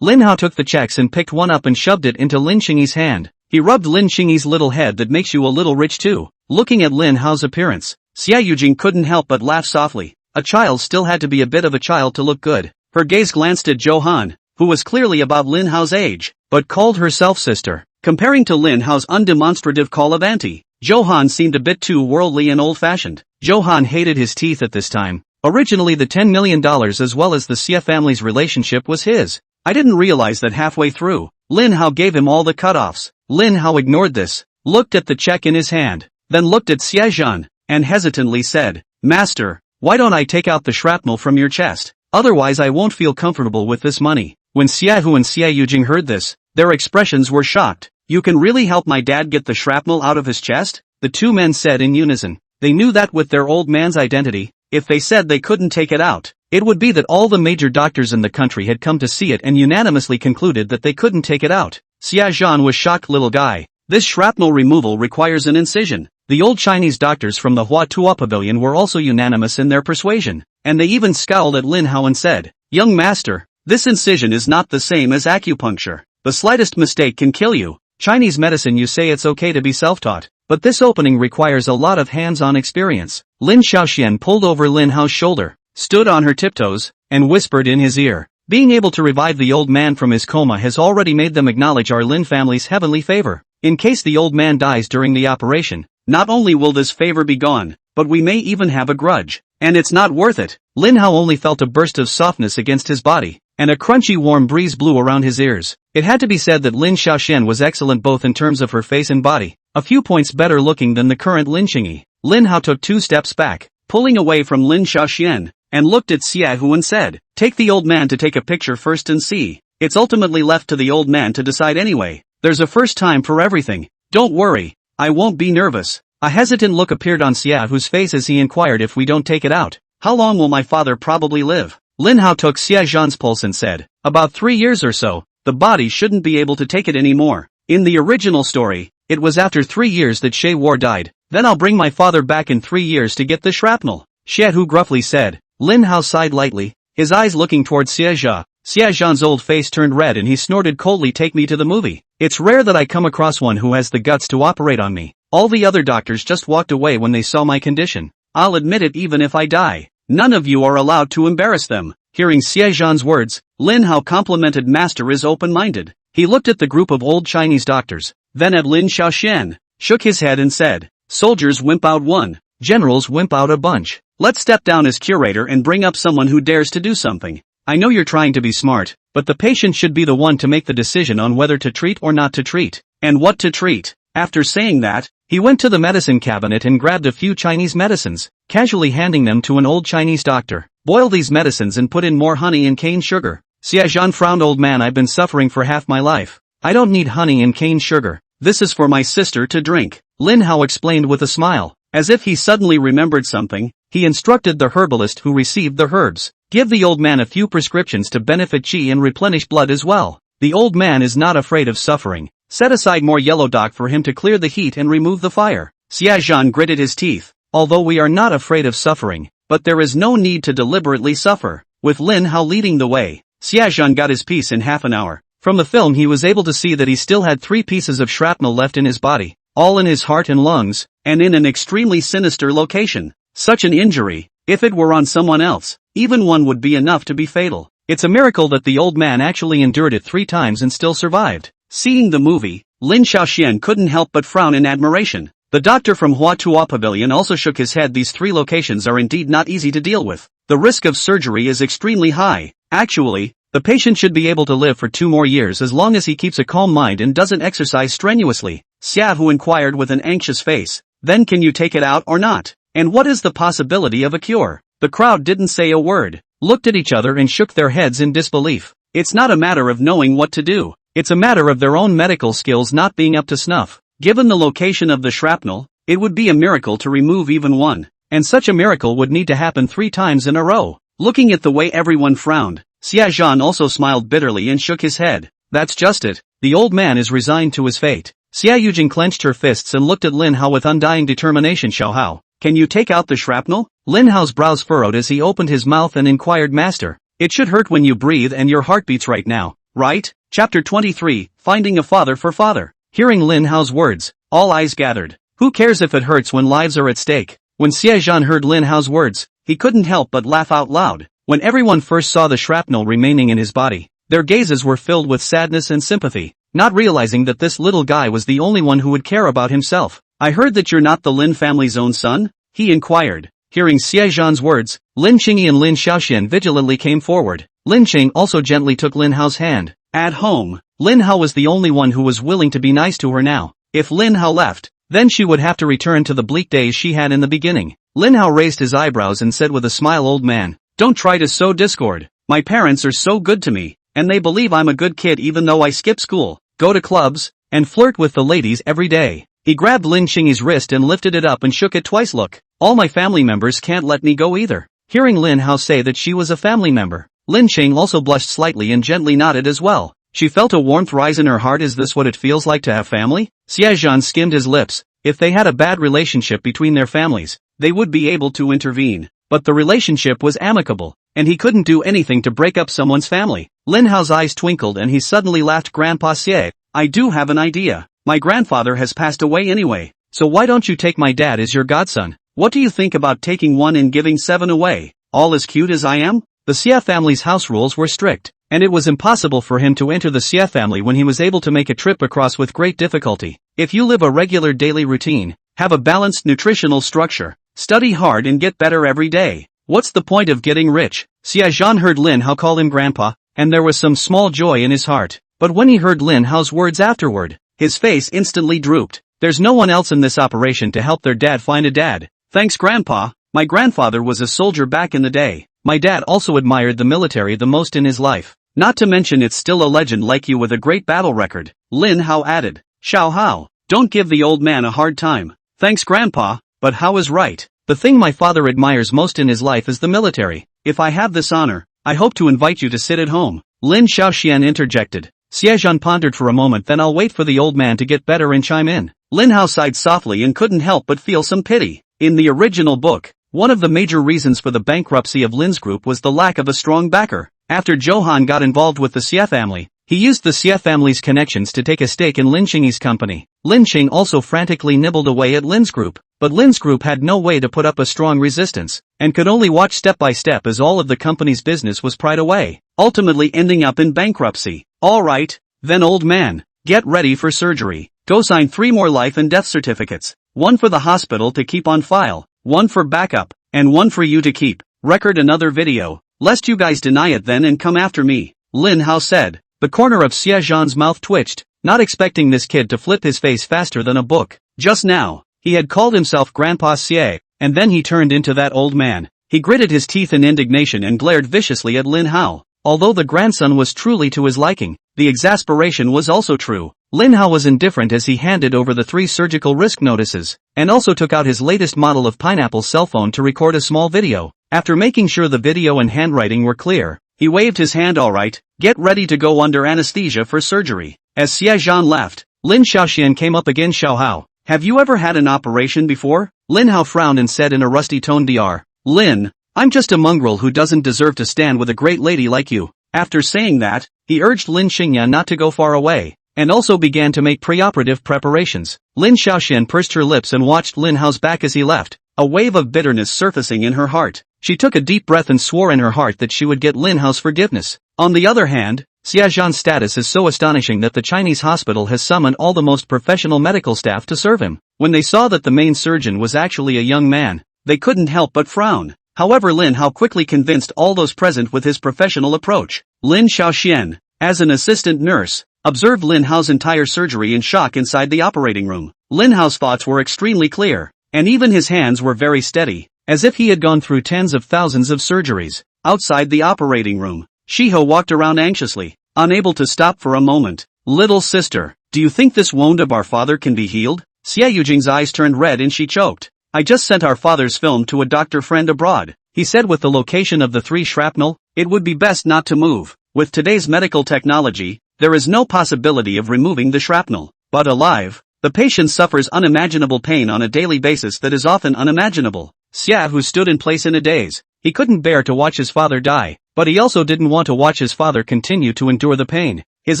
Lin Hao took the checks and picked one up and shoved it into Lin Qingyi's hand. He rubbed Lin Qingyi's little head. "That makes you a little rich too." Looking at Lin Hao's appearance, Xia Yujing couldn't help but laugh softly. A child still had to be a bit of a child to look good. Her gaze glanced at Johan, who was clearly about Lin Hao's age, but called herself sister. Comparing to Lin Hao's undemonstrative call of auntie, Johan seemed a bit too worldly and old-fashioned. Johan hated his teeth at this time. Originally the $10 million as well as the Xia family's relationship was his. "I didn't realize that halfway through, Lin Hao gave him all the cut-offs." Lin Hao ignored this, looked at the check in his hand, then looked at Xia Zhan, and hesitantly said, "Master, why don't I take out the shrapnel from your chest? Otherwise I won't feel comfortable with this money." When Xia Hu and Xia Yujing heard this, their expressions were shocked. "You can really help my dad get the shrapnel out of his chest?" the 2 men said in unison. They knew that with their old man's identity, if they said they couldn't take it out, it would be that all the major doctors in the country had come to see it and unanimously concluded that they couldn't take it out. Xia Zhan was shocked. "Little guy, this shrapnel removal requires an incision." The old Chinese doctors from the Hua Tuo Pavilion were also unanimous in their persuasion, and they even scowled at Lin Hao and said, "Young master, this incision is not the same as acupuncture. The slightest mistake can kill you. Chinese medicine, you say it's okay to be self-taught, but this opening requires a lot of hands-on experience." Lin Xiaoxian pulled over Lin Hao's shoulder, stood on her tiptoes, and whispered in his ear, "Being able to revive the old man from his coma has already made them acknowledge our Lin family's heavenly favor. In case the old man dies during the operation, not only will this favor be gone, but we may even have a grudge, and it's not worth it." Lin Hao only felt a burst of softness against his body, and a crunchy warm breeze blew around his ears. It had to be said that Lin Xiaoxian was excellent both in terms of her face and body, a few points better looking than the current Lin Qingyi. Lin Hao took 2 steps back, pulling away from Lin Xiaoxian, and looked at Xia Hu and said, "Take the old man to take a picture first and see. It's ultimately left to the old man to decide anyway. There's a first time for everything. Don't worry, I won't be nervous." A hesitant look appeared on Xia Hu's face as he inquired, "If we don't take it out, how long will my father probably live?" Lin Hao took Xia Zhan's pulse and said, "About 3 years or so, the body shouldn't be able to take it anymore." In the original story, it was after 3 years that Xie War died. "Then I'll bring my father back in 3 years to get the shrapnel," Xie Hu gruffly said. Lin Hao sighed lightly, his eyes looking towards Xie Zha. Xie Zhan's old face turned red and he snorted coldly, "Take me to the movie. It's rare that I come across one who has the guts to operate on me. All the other doctors just walked away when they saw my condition. I'll admit it even if I die. None of you are allowed to embarrass them." Hearing Xie Zhan's words, Lin Hao complimented Master is open-minded. He looked at the group of old Chinese doctors, then at Lin Xiaoxian, shook his head and said, "Soldiers wimp out one, generals wimp out a bunch. Let's step down as curator and bring up someone who dares to do something. I know you're trying to be smart, but the patient should be the one to make the decision on whether to treat or not to treat, and what to treat." After saying that, he went to the medicine cabinet and grabbed a few Chinese medicines, casually handing them to an old Chinese doctor. "Boil these medicines and put in more honey and cane sugar." Xie Zhan frowned. "Old man, I've been suffering for half my life. I don't need honey and cane sugar. This is for my sister to drink," Lin Hao explained with a smile. As if he suddenly remembered something, he instructed the herbalist who received the herbs, "Give the old man a few prescriptions to benefit qi and replenish blood as well. The old man is not afraid of suffering. Set aside more yellow dock for him to clear the heat and remove the fire." Xie Zhan gritted his teeth. "Although we are not afraid of suffering, but there is no need to deliberately suffer." With Lin Hao leading the way, Xie Zhan got his piece in half an hour. From the film he was able to see that he still had 3 pieces of shrapnel left in his body, all in his heart and lungs, and in an extremely sinister location. Such an injury, if it were on someone else, even one would be enough to be fatal. It's a miracle that the old man actually endured it 3 times and still survived. Seeing the movie, Lin Xiaoxian couldn't help but frown in admiration. The doctor from Huatua Pavilion also shook his head. These 3 locations are indeed not easy to deal with. The risk of surgery is extremely high. Actually, the patient should be able to live for 2 more years as long as he keeps a calm mind and doesn't exercise strenuously. Xia Hu inquired with an anxious face. "Then can you take it out or not? And what is the possibility of a cure?" The crowd didn't say a word, looked at each other and shook their heads in disbelief. It's not a matter of knowing what to do. It's a matter of their own medical skills not being up to snuff. Given the location of the shrapnel, it would be a miracle to remove even one, and such a miracle would need to happen 3 times in a row. Looking at the way everyone frowned, Xie Zhan also smiled bitterly and shook his head. "That's just it. The old man is resigned to his fate." Xia Yujing clenched her fists and looked at Lin Hao with undying determination. "Xiao Hao, can you take out the shrapnel?" Lin Hao's brows furrowed as he opened his mouth and inquired. "Master, it should hurt when you breathe and your heart beats right now, right?" Chapter 23, Finding a Father for Father. Hearing Lin Hao's words, all eyes gathered. Who cares if it hurts when lives are at stake? When Xie Zhan heard Lin Hao's words, he couldn't help but laugh out loud. When everyone first saw the shrapnel remaining in his body, their gazes were filled with sadness and sympathy, not realizing that this little guy was the only one who would care about himself. "I heard that you're not the Lin family's own son?" he inquired. Hearing Xie Zhan's words, Lin Qingyi and Lin Xiaoxian vigilantly came forward. Lin Qing also gently took Lin Hao's hand. At home, Lin Hao was the only one who was willing to be nice to her now. If Lin Hao left, then she would have to return to the bleak days she had in the beginning. Lin Hao raised his eyebrows and said with a smile, "Old man, don't try to sow discord. My parents are so good to me, and they believe I'm a good kid even though I skip school, go to clubs, and flirt with the ladies every day." He grabbed Lin Qingyi's wrist and lifted it up and shook it twice. "Look, all my family members can't let me go either." Hearing Lin Hao say that she was a family member, Lin Qing also blushed slightly and gently nodded as well. She felt a warmth rise in her heart. Is this what it feels like to have family? Xie Zhan skimmed his lips. If they had a bad relationship between their families, they would be able to intervene. But the relationship was amicable, and he couldn't do anything to break up someone's family. Lin Hao's eyes twinkled and he suddenly laughed. "Grandpa Xie, I do have an idea. My grandfather has passed away anyway, so why don't you take my dad as your godson? What do you think about taking 1 and giving 7 away? All as cute as I am?" The Xie family's house rules were strict, and it was impossible for him to enter the Xie family when he was able to make a trip across with great difficulty. If you live a regular daily routine, have a balanced nutritional structure, study hard and get better every day, what's the point of getting rich? Xie Zhan heard Lin Hao call him grandpa, and there was some small joy in his heart. But when he heard Lin Hao's words afterward, his face instantly drooped. There's no one else in this operation to help their dad find a dad. "Thanks, Grandpa. My grandfather was a soldier back in the day. My dad also admired the military the most in his life. Not to mention it's still a legend like you with a great battle record," Lin Hao added. "Xiao Hao, don't give the old man a hard time." "Thanks, Grandpa, but Hao is right. The thing my father admires most in his life is the military. If I have this honor, I hope to invite you to sit at home. Lin Xiaoxian interjected. Xiaozhan pondered for a moment, then I'll wait for the old man to get better and chime in. Lin Hao sighed softly and couldn't help but feel some pity. In the original book, one of the major reasons for the bankruptcy of Lin's group was the lack of a strong backer. After Johan got involved with the Xie family, he used the Xie family's connections to take a stake in Lin Qingyi's company. Lin Qing also frantically nibbled away at Lin's group, but Lin's group had no way to put up a strong resistance, and could only watch step by step as all of the company's business was pried away, ultimately ending up in bankruptcy. Alright, then old man, get ready for surgery. Go sign 3 more life and death certificates. 1 for the hospital to keep on file, 1 for backup, and 1 for you to keep. Record another video, lest you guys deny it then and come after me, Lin Hao said. The corner of Xiaozhan's mouth twitched, not expecting this kid to flip his face faster than a book. Just now, he had called himself Grandpa Xie, and then he turned into that old man. He gritted his teeth in indignation and glared viciously at Lin Hao. Although the grandson was truly to his liking, the exasperation was also true. Lin Hao was indifferent as he handed over the 3 surgical risk notices, and also took out his latest model of pineapple cell phone to record a small video. After making sure the video and handwriting were clear, he waved his hand. Alright, get ready to go under anesthesia for surgery. As Xiaozhan left, Lin Xiaoxian came up again. Xiao Hao, have you ever had an operation before? Lin Hao frowned and said in a rusty tone, Dr. Lin, I'm just a mongrel who doesn't deserve to stand with a great lady like you. After saying that, he urged Lin Xingya not to go far away, and also began to make preoperative preparations. Lin Xiaoxian pursed her lips and watched Lin Hao's back as he left, a wave of bitterness surfacing in her heart. She took a deep breath and swore in her heart that she would get Lin Hao's forgiveness. On the other hand, Xiaozhan's status is so astonishing that the Chinese hospital has summoned all the most professional medical staff to serve him. When they saw that the main surgeon was actually a young man, they couldn't help but frown. However, Lin Hao quickly convinced all those present with his professional approach. Lin Xiaoxian, as an assistant nurse, observed Lin Hao's entire surgery in shock inside the operating room. Lin Hao's thoughts were extremely clear, and even his hands were very steady, as if he had gone through tens of thousands of surgeries. Outside the operating room, Shiho walked around anxiously, unable to stop for a moment. Little sister, do you think this wound of our father can be healed? Xie Yujing's eyes turned red and she choked. I just sent our father's film to a doctor friend abroad. He said with the location of the 3 shrapnel, it would be best not to move. With today's medical technology, there is no possibility of removing the shrapnel. But alive, the patient suffers unimaginable pain on a daily basis that is often unimaginable. Xia Hu stood in place in a daze. He couldn't bear to watch his father die, but he also didn't want to watch his father continue to endure the pain. His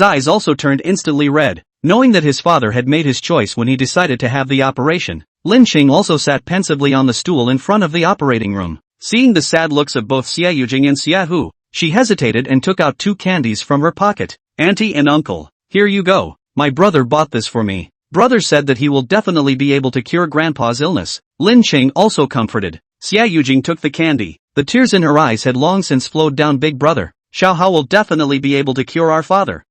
eyes also turned instantly red, knowing that his father had made his choice when he decided to have the operation. Lin Qing also sat pensively on the stool in front of the operating room. Seeing the sad looks of both Xie Yujing and Xia Hu, she hesitated and took out 2 candies from her pocket. Auntie and uncle, here you go. My brother bought this for me. Brother said that he will definitely be able to cure grandpa's illness. Lin Qing also comforted. Xia Yujing took the candy. The tears in her eyes had long since flowed down. Big brother, Xiao Hao will definitely be able to cure our father.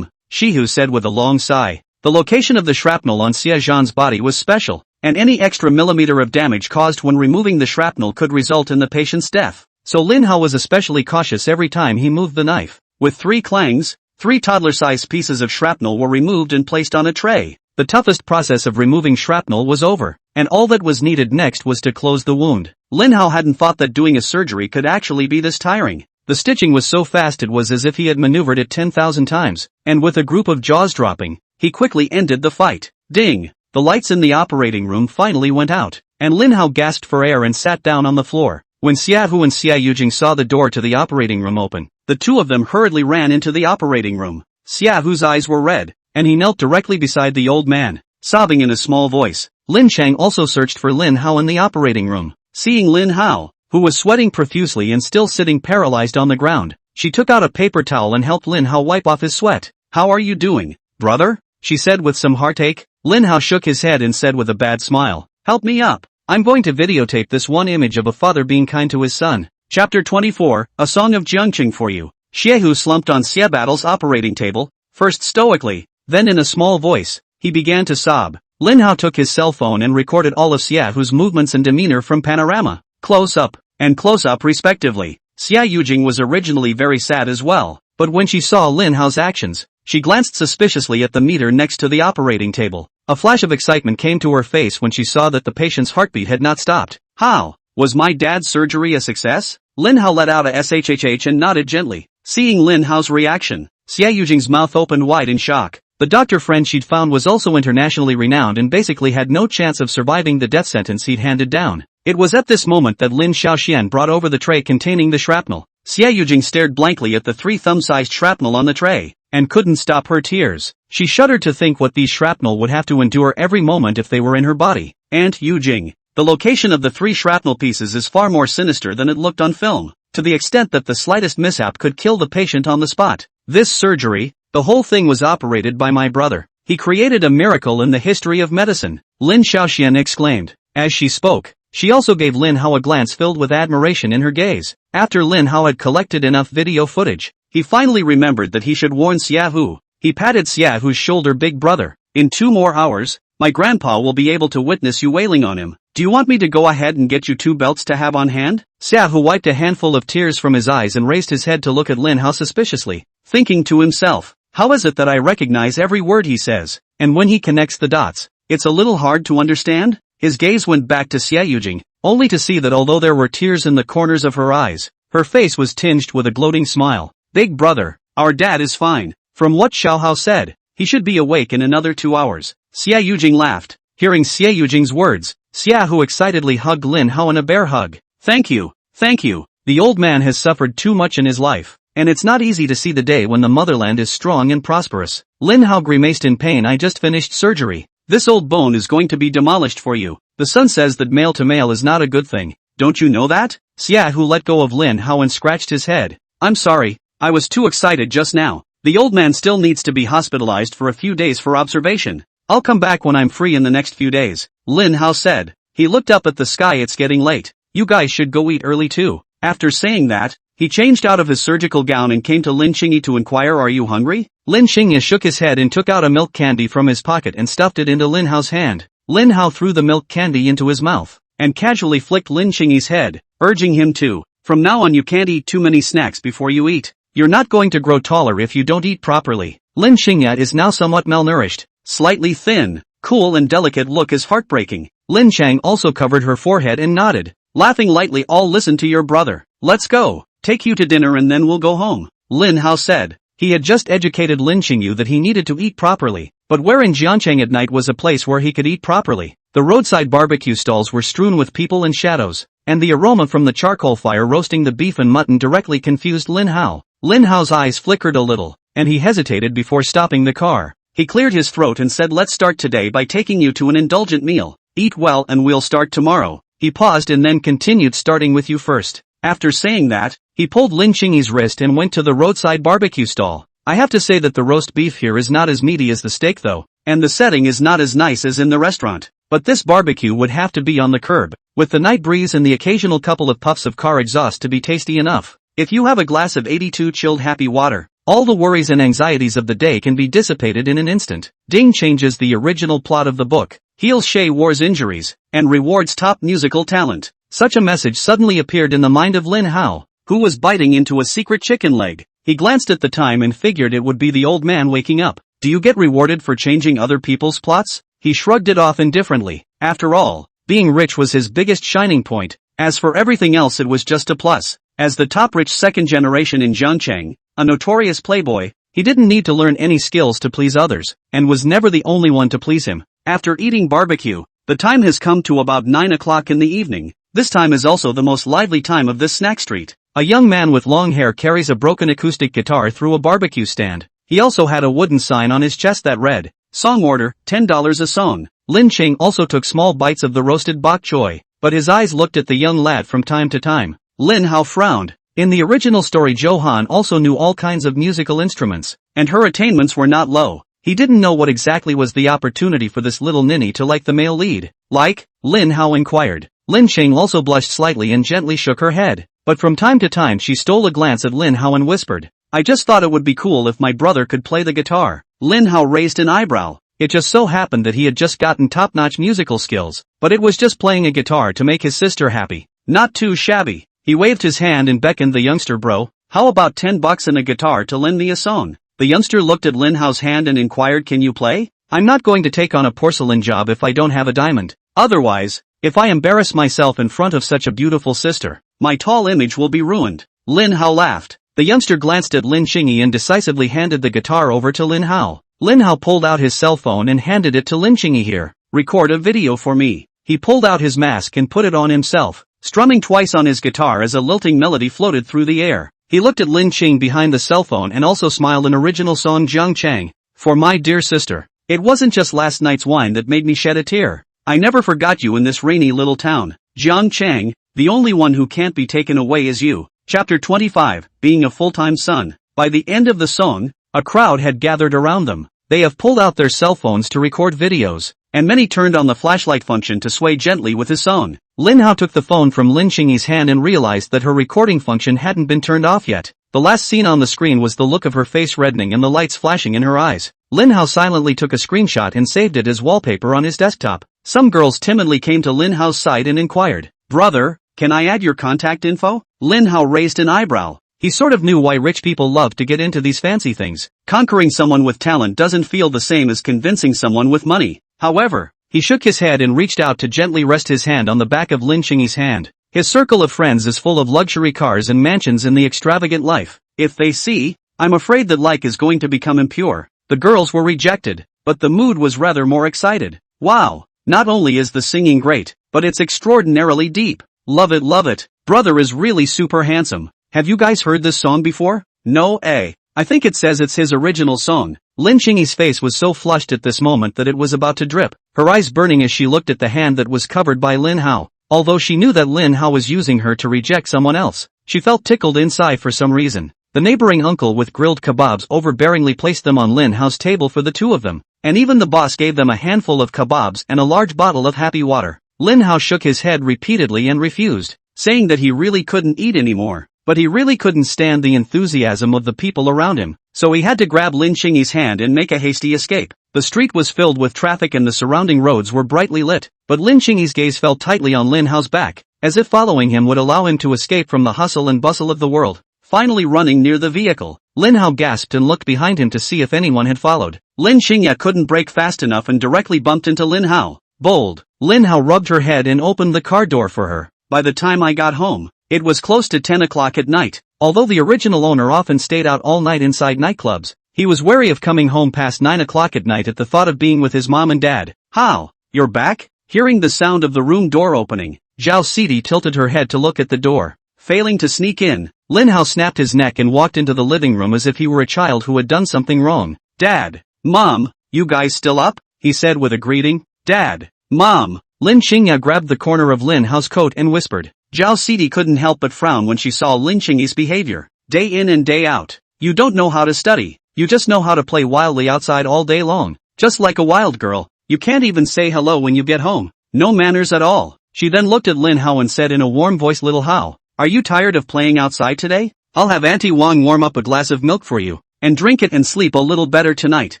Shihu said with a long sigh. The location of the shrapnel on Xiaozhan's body was special, and any extra millimeter of damage caused when removing the shrapnel could result in the patient's death. So Lin Hao was especially cautious every time he moved the knife. With 3 clangs, 3 toddler-sized pieces of shrapnel were removed and placed on a tray. The toughest process of removing shrapnel was over, and all that was needed next was to close the wound. Lin Hao hadn't thought that doing a surgery could actually be this tiring. The stitching was so fast it was as if he had maneuvered it 10,000 times, and with a group of jaws dropping, he quickly ended the fight. Ding! The lights in the operating room finally went out, and Lin Hao gasped for air and sat down on the floor. When Xia Hu and Xia Yujing saw the door to the operating room open, the 2 of them hurriedly ran into the operating room. Xia Hu's eyes were red, and he knelt directly beside the old man, sobbing in a small voice. Lin Chang also searched for Lin Hao in the operating room. Seeing Lin Hao, who was sweating profusely and still sitting paralyzed on the ground, she took out a paper towel and helped Lin Hao wipe off his sweat. How are you doing, brother? She said with some heartache. Lin Hao shook his head and said with a bad smile, help me up. I'm going to videotape this one image of a father being kind to his son. Chapter 24, A Song of Jiangqing for you. Xiehu slumped on Xie Battle's operating table, first stoically, then in a small voice, he began to sob. Lin Hao took his cell phone and recorded all of Xiehu's movements and demeanor from panorama, close-up, and close-up respectively. Xia Yujing was originally very sad as well, but when she saw Lin Hao's actions, she glanced suspiciously at the meter next to the operating table. A flash of excitement came to her face when she saw that the patient's heartbeat had not stopped. How? Was my dad's surgery a success? Lin Hao let out a shhh and nodded gently. Seeing Lin Hao's reaction, Xia Yujing's mouth opened wide in shock. The doctor friend she'd found was also internationally renowned and basically had no chance of surviving the death sentence he'd handed down. It was at this moment that Lin Xiaoxian brought over the tray containing the shrapnel. Xia Yujing stared blankly at the 3 thumb-sized shrapnel on the tray, and couldn't stop her tears. She shuddered to think what these shrapnel would have to endure every moment if they were in her body. Aunt Yujing, the location of the 3 shrapnel pieces is far more sinister than it looked on film, to the extent that the slightest mishap could kill the patient on the spot. This surgery, the whole thing was operated by my brother. He created a miracle in the history of medicine, Lin Xiaoxian exclaimed. As she spoke, she also gave Lin Hao a glance filled with admiration in her gaze. After Lin Hao had collected enough video footage, he finally remembered that he should warn Xiaohu. He patted Xiaohu's shoulder. Big brother, in 2 more hours, my grandpa will be able to witness you wailing on him. Do you want me to go ahead and get you 2 belts to have on hand? Xiaohu wiped a handful of tears from his eyes and raised his head to look at Lin Hao suspiciously, thinking to himself, how is it that I recognize every word he says, and when he connects the dots, it's a little hard to understand? His gaze went back to Xia Yujing, only to see that although there were tears in the corners of her eyes, her face was tinged with a gloating smile. Big brother, our dad is fine. From what Xiao Hao said, he should be awake in another 2 hours. Xia Yujing laughed. Hearing Xia Yujing's words, Xiaohu excitedly hugged Lin Hao in a bear hug. Thank you, thank you. The old man has suffered too much in his life, and it's not easy to see the day when the motherland is strong and prosperous. Lin Hao grimaced in pain. I just finished surgery. This old bone is going to be demolished for you. The son says that male to male is not a good thing. Don't you know that? Xiaohu let go of Lin Hao and scratched his head. I'm sorry, I was too excited just now. The old man still needs to be hospitalized for a few days for observation. I'll come back when I'm free in the next few days, Lin Hao said. He looked up at the sky. It's getting late. You guys should go eat early too. After saying that, he changed out of his surgical gown and came to Lin Xingyi to inquire, are you hungry? Lin Xingyi shook his head and took out a milk candy from his pocket and stuffed it into Lin Hao's hand. Lin Hao threw the milk candy into his mouth, and casually flicked Lin Xingyi's head, urging him to, from now on you can't eat too many snacks before you eat. You're not going to grow taller if you don't eat properly. Lin Xingyi is now somewhat malnourished, slightly thin, cool and delicate look is heartbreaking. Lin Chang also covered her forehead and nodded, laughing lightly. I'll listen to your brother. Let's go. Take you to dinner and then we'll go home, Lin Hao said. He had just educated Lin Xingyu that he needed to eat properly, but where in Jiancheng at night was a place where he could eat properly? The roadside barbecue stalls were strewn with people and shadows, and the aroma from the charcoal fire roasting the beef and mutton directly confused Lin Hao. Lin Hao's eyes flickered a little, and he hesitated before stopping the car. He cleared his throat and said, let's start today by taking you to an indulgent meal. Eat well and we'll start tomorrow. He paused and then continued, starting with you first. After saying that, he pulled Lin Xingyi's wrist and went to the roadside barbecue stall. I have to say that the roast beef here is not as meaty as the steak though, and the setting is not as nice as in the restaurant. But this barbecue would have to be on the curb, with the night breeze and the occasional couple of puffs of car exhaust to be tasty enough. If you have a glass of 82 chilled happy water, all the worries and anxieties of the day can be dissipated in an instant. Ding changes the original plot of the book, heals Shay War's injuries, and rewards top musical talent. Such a message suddenly appeared in the mind of Lin Hao, who was biting into a secret chicken leg. He glanced at the time and figured it would be the old man waking up. Do you get rewarded for changing other people's plots? He shrugged it off indifferently. After all, being rich was his biggest shining point. As for everything else, it was just a plus. As the top rich second generation in Jiancheng, a notorious playboy, he didn't need to learn any skills to please others, and was never the only one to please him. After eating barbecue, the time has come to about 9 o'clock in the evening. This time is also the most lively time of this snack street. A young man with long hair carries a broken acoustic guitar through a barbecue stand. He also had a wooden sign on his chest that read, Song order, $10 a song. Lin Cheng also took small bites of the roasted bok choy, but his eyes looked at the young lad from time to time. Lin Hao frowned. In the original story, Johan also knew all kinds of musical instruments, and her attainments were not low. He didn't know what exactly was the opportunity for this little ninny to like the male lead. Like? Lin Hao inquired. Lin Cheng also blushed slightly and gently shook her head, but from time to time she stole a glance at Lin Hao and whispered, I just thought it would be cool if my brother could play the guitar. Lin Hao raised an eyebrow. It just so happened that he had just gotten top-notch musical skills, but it was just playing a guitar to make his sister happy. Not too shabby. He waved his hand and beckoned the youngster. Bro, how about $10 and a guitar to lend me a song? The youngster looked at Lin Hao's hand and inquired, can you play? I'm not going to take on a porcelain job if I don't have a diamond. Otherwise, if I embarrass myself in front of such a beautiful sister, my tall image will be ruined. Lin Hao laughed. The youngster glanced at Lin Qingyi and decisively handed the guitar over to Lin Hao. Lin Hao pulled out his cell phone and handed it to Lin Qingyi. Here, record a video for me. He pulled out his mask and put it on himself, strumming twice on his guitar as a lilting melody floated through the air. He looked at Lin Qing behind the cell phone and also smiled an original song Jiang Chang. For my dear sister. It wasn't just last night's wine that made me shed a tear. I never forgot you in this rainy little town. Jiang Chang, the only one who can't be taken away is you. Chapter 25, Being a Full-Time Son. By the end of the song, a crowd had gathered around them. They have pulled out their cell phones to record videos, and many turned on the flashlight function to sway gently with his song. Lin Hao took the phone from Lin Qingyi's hand and realized that her recording function hadn't been turned off yet. The last scene on the screen was the look of her face reddening and the lights flashing in her eyes. Lin Hao silently took a screenshot and saved it as wallpaper on his desktop. Some girls timidly came to Lin Hao's side and inquired, "Brother, can I add your contact info?" Lin Hao raised an eyebrow. He sort of knew why rich people love to get into these fancy things. Conquering someone with talent doesn't feel the same as convincing someone with money. However, he shook his head and reached out to gently rest his hand on the back of Lin Qingyi's hand. His circle of friends is full of luxury cars and mansions in the extravagant life. If they see, I'm afraid that like is going to become impure. The girls were rejected, but the mood was rather more excited. Wow, not only is the singing great, but it's extraordinarily deep. Love it, love it. Brother is really super handsome. Have you guys heard this song before? No, I think it says it's his original song. Lin Qingyi's face was so flushed at this moment that it was about to drip, her eyes burning as she looked at the hand that was covered by Lin Hao. Although she knew that Lin Hao was using her to reject someone else, she felt tickled inside for some reason. The neighboring uncle with grilled kebabs overbearingly placed them on Lin Hao's table for the two of them, and even the boss gave them a handful of kebabs and a large bottle of happy water. Lin Hao shook his head repeatedly and refused, saying that he really couldn't eat anymore. But he really couldn't stand the enthusiasm of the people around him, so he had to grab Lin Qingyi's hand and make a hasty escape. The street was filled with traffic and the surrounding roads were brightly lit, but Lin Qingyi's gaze fell tightly on Lin Hao's back, as if following him would allow him to escape from the hustle and bustle of the world. Finally running near the vehicle, Lin Hao gasped and looked behind him to see if anyone had followed. Lin Qingyi couldn't brake fast enough and directly bumped into Lin Hao. Bold. Lin Hao rubbed her head and opened the car door for her. By the time I got home, it was close to 10 o'clock at night. Although the original owner often stayed out all night inside nightclubs, he was wary of coming home past 9 o'clock at night at the thought of being with his mom and dad. How? You're back? Hearing the sound of the room door opening, Zhao Sidi tilted her head to look at the door. Failing to sneak in, Lin Hao snapped his neck and walked into the living room as if he were a child who had done something wrong. Dad, Mom, you guys still up? He said with a greeting. Dad, Mom. Lin Qingyi grabbed the corner of Lin Hao's coat and whispered. Zhao Sidi couldn't help but frown when she saw Lin Qingyi's behavior. Day in and day out. You don't know how to study. You just know how to play wildly outside all day long. Just like a wild girl. You can't even say hello when you get home. No manners at all. She then looked at Lin Hao and said in a warm voice, Little Hao, are you tired of playing outside today? I'll have Auntie Wang warm up a glass of milk for you, and drink it and sleep a little better tonight.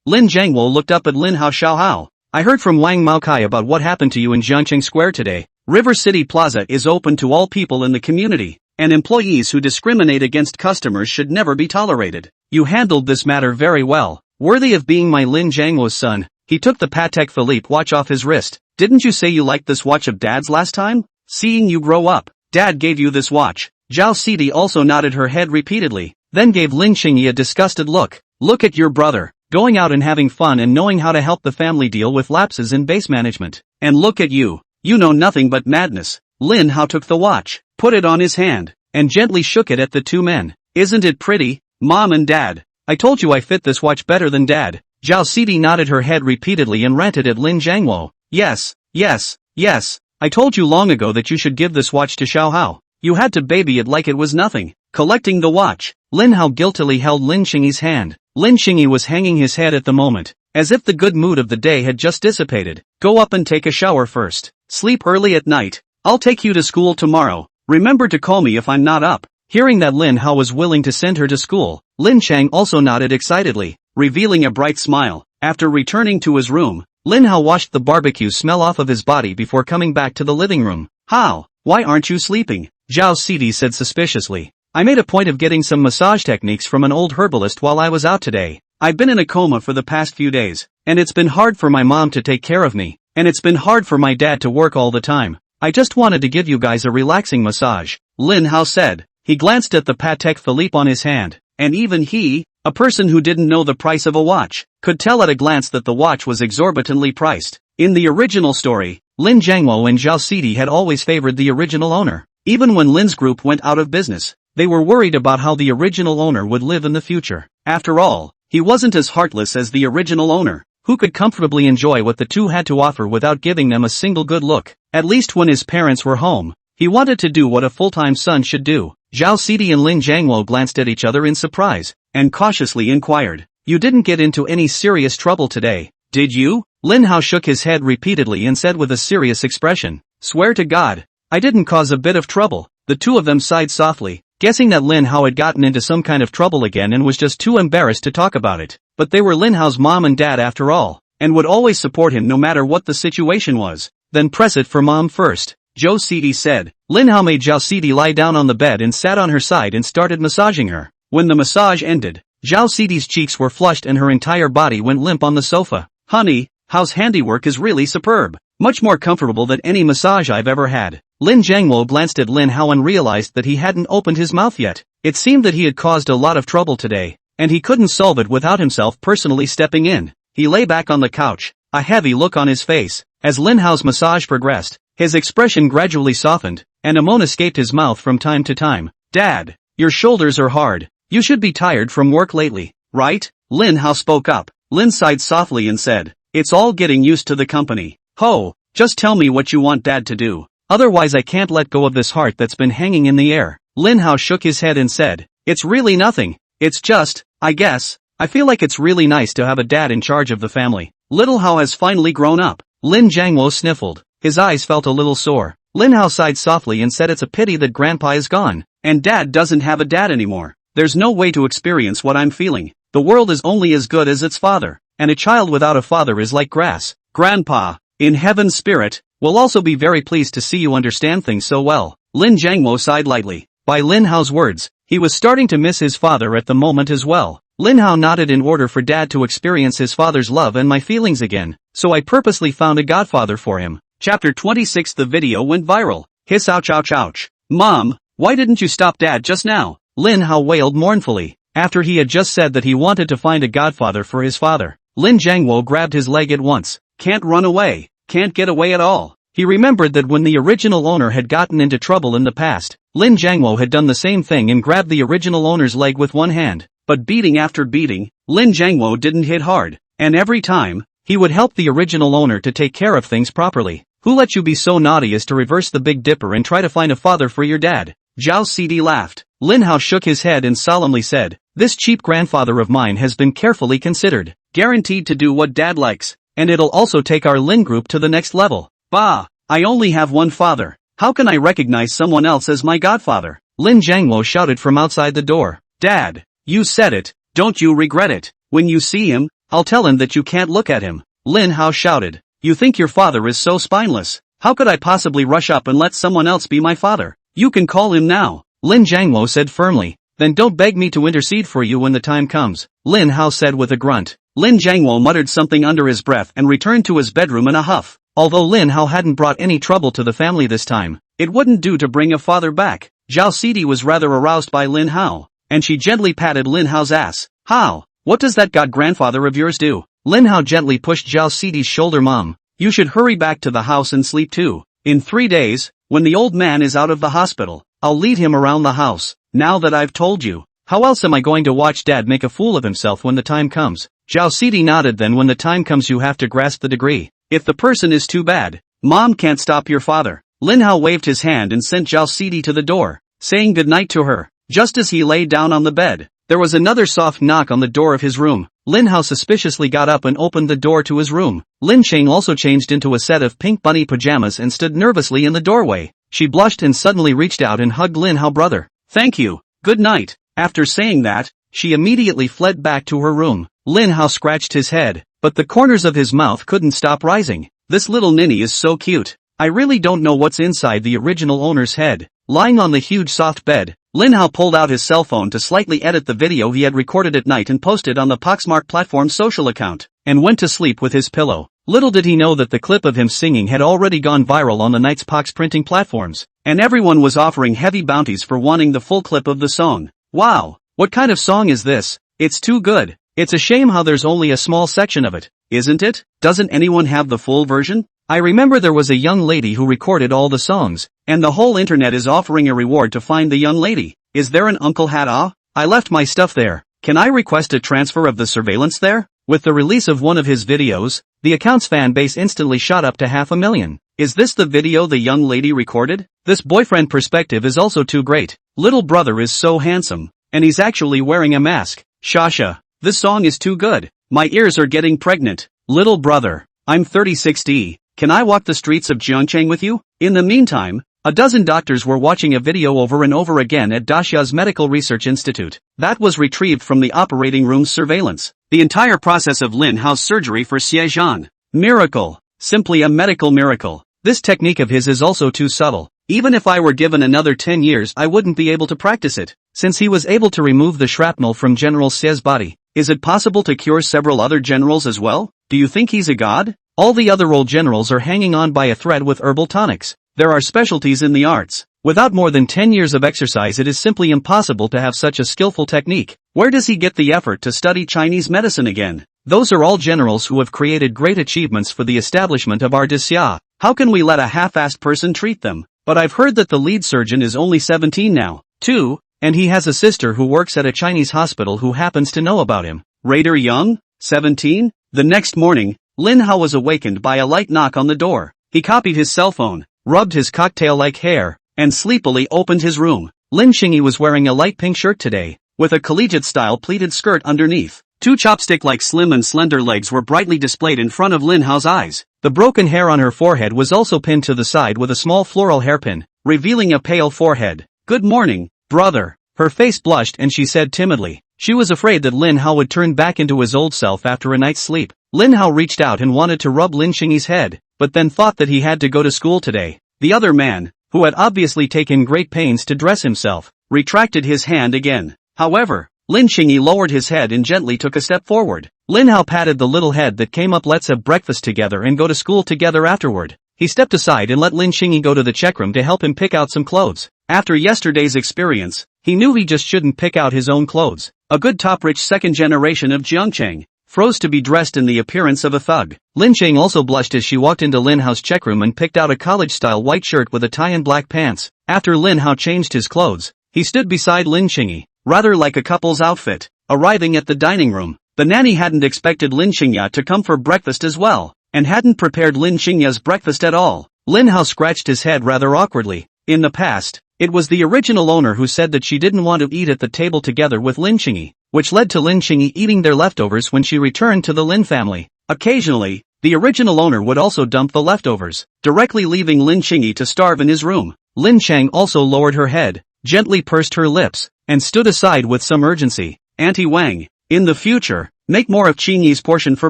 Lin Zhangwo looked up at Lin Hao. Xiao Hao. I heard from Wang Maokai about what happened to you in Jiangqing Square today. River City Plaza is open to all people in the community, and employees who discriminate against customers should never be tolerated. You handled this matter very well, worthy of being my Lin Zhangwo's son. He took the Patek Philippe watch off his wrist. Didn't you say you liked this watch of Dad's last time? Seeing you grow up, Dad gave you this watch. Zhao Sidi also nodded her head repeatedly, then gave Lin Qingyi a disgusted look. Look at your brother, going out and having fun and knowing how to help the family deal with lapses in base management. And look at you. You know nothing but madness. Lin Hao took the watch, put it on his hand, and gently shook it at the two men. Isn't it pretty, Mom and Dad? I told you I fit this watch better than Dad. Zhao Sidi nodded her head repeatedly and ranted at Lin Zhangwo. Yes, yes, yes. I told you long ago that you should give this watch to Xiao Hao. You had to baby it like it was nothing. Collecting the watch, Lin Hao guiltily held Lin Qingyi's hand. Lin Qingyi was hanging his head at the moment, as if the good mood of the day had just dissipated. Go up and take a shower first. Sleep early at night. I'll take you to school tomorrow. Remember to call me if I'm not up. Hearing that Lin Hao was willing to send her to school, Lin Chang also nodded excitedly, revealing a bright smile. After returning to his room, Lin Hao washed the barbecue smell off of his body before coming back to the living room. How? Why aren't you sleeping? Zhao Sidi said suspiciously. I made a point of getting some massage techniques from an old herbalist while I was out today. I've been in a coma for the past few days, and it's been hard for my mom to take care of me, and it's been hard for my dad to work all the time. I just wanted to give you guys a relaxing massage. Lin Hao said. He glanced at the Patek Philippe on his hand, and even he, a person who didn't know the price of a watch, could tell at a glance that the watch was exorbitantly priced. In the original story, Lin Jiangwo and Zhao Sidi had always favored the original owner. Even when Lin's group went out of business, they were worried about how the original owner would live in the future. After all, he wasn't as heartless as the original owner, who could comfortably enjoy what the two had to offer without giving them a single good look. At least when his parents were home, he wanted to do what a full-time son should do. Zhao Sidi and Lin Jiangwo glanced at each other in surprise, and cautiously inquired, "You didn't get into any serious trouble today, did you?" Lin Hao shook his head repeatedly and said with a serious expression, "Swear to God, I didn't cause a bit of trouble." The two of them sighed softly, guessing that Lin Hao had gotten into some kind of trouble again and was just too embarrassed to talk about it. But they were Lin Hao's mom and dad after all, and would always support him no matter what the situation was. "Then press it for mom first," Zhao Sidi said. Lin Hao made Zhao Sidi lie down on the bed and sat on her side and started massaging her. When the massage ended, Zhao Sidi's cheeks were flushed and her entire body went limp on the sofa. "Honey, Hao's handiwork is really superb. Much more comfortable than any massage I've ever had." Lin Jiangwo glanced at Lin Hao and realized that he hadn't opened his mouth yet. It seemed that he had caused a lot of trouble today, and he couldn't solve it without himself personally stepping in. He lay back on the couch, a heavy look on his face. As Lin Hao's massage progressed, his expression gradually softened, and a moan escaped his mouth from time to time. "Dad, your shoulders are hard. You should be tired from work lately, right?" Lin Hao spoke up. Lin sighed softly and said, "It's all getting used to the company. Ho, just tell me what you want Dad to do. Otherwise I can't let go of this heart that's been hanging in the air." Lin Hao shook his head and said, "It's really nothing. It's just, I guess, I feel like it's really nice to have a dad in charge of the family. Little Hao has finally grown up." Lin Jiangwo sniffled. His eyes felt a little sore. Lin Hao sighed softly and said, "It's a pity that Grandpa is gone, and Dad doesn't have a dad anymore. There's no way to experience what I'm feeling. The world is only as good as its father, and a child without a father is like grass. Grandpa, in heaven's spirit, will also be very pleased to see you understand things so well." Lin Jiangwo sighed lightly. By Lin Hao's words, he was starting to miss his father at the moment as well. Lin Hao nodded. "In order for Dad to experience his father's love and my feelings again, so I purposely found a godfather for him." Chapter 26. The video went viral. Hiss, ouch, ouch, ouch. "Mom, why didn't you stop Dad just now?" Lin Hao wailed mournfully, after he had just said that he wanted to find a godfather for his father. Lin Jiangwo grabbed his leg at once. "Can't run away, can't get away at all." He remembered that when the original owner had gotten into trouble in the past, Lin Jiangwo had done the same thing and grabbed the original owner's leg with one hand. But beating after beating, Lin Jiangwo didn't hit hard, and every time, he would help the original owner to take care of things properly. "Who let you be so naughty as to reverse the Big Dipper and try to find a father for your dad?" Zhao Sidi laughed. Lin Hao shook his head and solemnly said, "This cheap grandfather of mine has been carefully considered, guaranteed to do what Dad likes, and it'll also take our Lin group to the next level." "Bah, I only have one father. How can I recognize someone else as my godfather?" Lin Jiangwo shouted from outside the door. "Dad, you said it, don't you regret it? When you see him, I'll tell him that you can't look at him." Lin Hao shouted. "You think your father is so spineless? How could I possibly rush up and let someone else be my father? You can call him now," Lin Jiangwo said firmly. "Then don't beg me to intercede for you when the time comes," Lin Hao said with a grunt. Lin Jiangwo muttered something under his breath and returned to his bedroom in a huff. Although Lin Hao hadn't brought any trouble to the family this time, it wouldn't do to bring a father back. Zhao Sidi was rather aroused by Lin Hao, and she gently patted Lin Hao's ass. "How? What does that god-grandfather of yours do?" Lin Hao gently pushed Zhao Sidi's shoulder. "Mom, you should hurry back to the house and sleep too. In 3 days, when the old man is out of the hospital, I'll lead him around the house. Now that I've told you, how else am I going to watch Dad make a fool of himself when the time comes?" Zhao Sidi nodded. "Then when the time comes you have to grasp the degree. If the person is too bad, Mom can't stop your father." Lin Hao waved his hand and sent Zhao Sidi to the door, saying goodnight to her. Just as he lay down on the bed, there was another soft knock on the door of his room. Lin Hao suspiciously got up and opened the door to his room. Lin Cheng also changed into a set of pink bunny pajamas and stood nervously in the doorway. She blushed and suddenly reached out and hugged Lin Hao. "Brother, thank you, good night." After saying that, she immediately fled back to her room. Lin Hao scratched his head, but the corners of his mouth couldn't stop rising. "This little ninny is so cute. I really don't know what's inside the original owner's head." Lying on the huge soft bed, Lin Hao pulled out his cell phone to slightly edit the video he had recorded at night and posted on the Poxmark platform's social account, and went to sleep with his pillow. Little did he know that the clip of him singing had already gone viral on the Knight's Pox printing platforms, and everyone was offering heavy bounties for wanting the full clip of the song. Wow! What kind of song is this? It's too good. It's a shame how there's only a small section of it, isn't it? Doesn't anyone have the full version? I remember there was a young lady who recorded all the songs, and the whole internet is offering a reward to find the young lady. Is there an Uncle Hat? I left my stuff there. Can I request a transfer of the surveillance there? With the release of one of his videos, the account's fan base instantly shot up to 500,000. Is this the video the young lady recorded? This boyfriend perspective is also too great. Little brother is so handsome, and he's actually wearing a mask. Shasha, this song is too good. My ears are getting pregnant. Little brother, I'm 36D. Can I walk the streets of Pyeongchang with you? In the meantime, a dozen doctors were watching a video over and over again at Dasha's Medical Research Institute. That was retrieved from the operating room's surveillance. The entire process of Lin Hao's surgery for Xie. Miracle. Simply a medical miracle. This technique of his is also too subtle. Even if I were given another 10 years I wouldn't be able to practice it. Since he was able to remove the shrapnel from General Xie's body, is it possible to cure several other generals as well? Do you think he's a god? All the other old generals are hanging on by a thread with herbal tonics. There are specialties in the arts. Without more than 10 years of exercise it is simply impossible to have such a skillful technique. Where does he get the effort to study Chinese medicine again? Those are all generals who have created great achievements for the establishment of our Xia. How can we let a half-assed person treat them? But I've heard that the lead surgeon is only 17 now, too, and he has a sister who works at a Chinese hospital who happens to know about him. Raider Young? 17? The next morning, Lin Hao was awakened by a light knock on the door. He copied his cell phone, rubbed his cocktail-like hair, and sleepily opened his room. Lin Xingyi was wearing a light pink shirt today, with a collegiate-style pleated skirt underneath. Two chopstick-like slim and slender legs were brightly displayed in front of Lin Hao's eyes. The broken hair on her forehead was also pinned to the side with a small floral hairpin, revealing a pale forehead. Good morning, brother. Her face blushed and she said timidly. She was afraid that Lin Hao would turn back into his old self after a night's sleep. Lin Hao reached out and wanted to rub Lin Xingyi's head, but then thought that he had to go to school today. The other man, who had obviously taken great pains to dress himself, retracted his hand again. However, Lin Xingyi lowered his head and gently took a step forward. Lin Hao patted the little head that came up. Let's have breakfast together and go to school together afterward. He stepped aside and let Lin Xingyi go to the check room to help him pick out some clothes. After yesterday's experience, he knew he just shouldn't pick out his own clothes. A good top-rich second generation of Pyeongchang froze to be dressed in the appearance of a thug. Lin Xing also blushed as she walked into Lin Hao's check room and picked out a college-style white shirt with a tie and black pants. After Lin Hao changed his clothes, he stood beside Lin Xingyi, rather like a couple's outfit. Arriving at the dining room, the nanny hadn't expected Lin Xingyi to come for breakfast as well, and hadn't prepared Lin Xingyi's breakfast at all. Lin Hao scratched his head rather awkwardly. In the past, it was the original owner who said that she didn't want to eat at the table together with Lin Xingyi, which led to Lin Xingyi eating their leftovers when she returned to the Lin family. Occasionally, the original owner would also dump the leftovers, directly leaving Lin Xingyi to starve in his room. Lin Chang also lowered her head, gently pursed her lips, and stood aside with some urgency. Auntie Wang, in the future, make more of Qingyi's portion for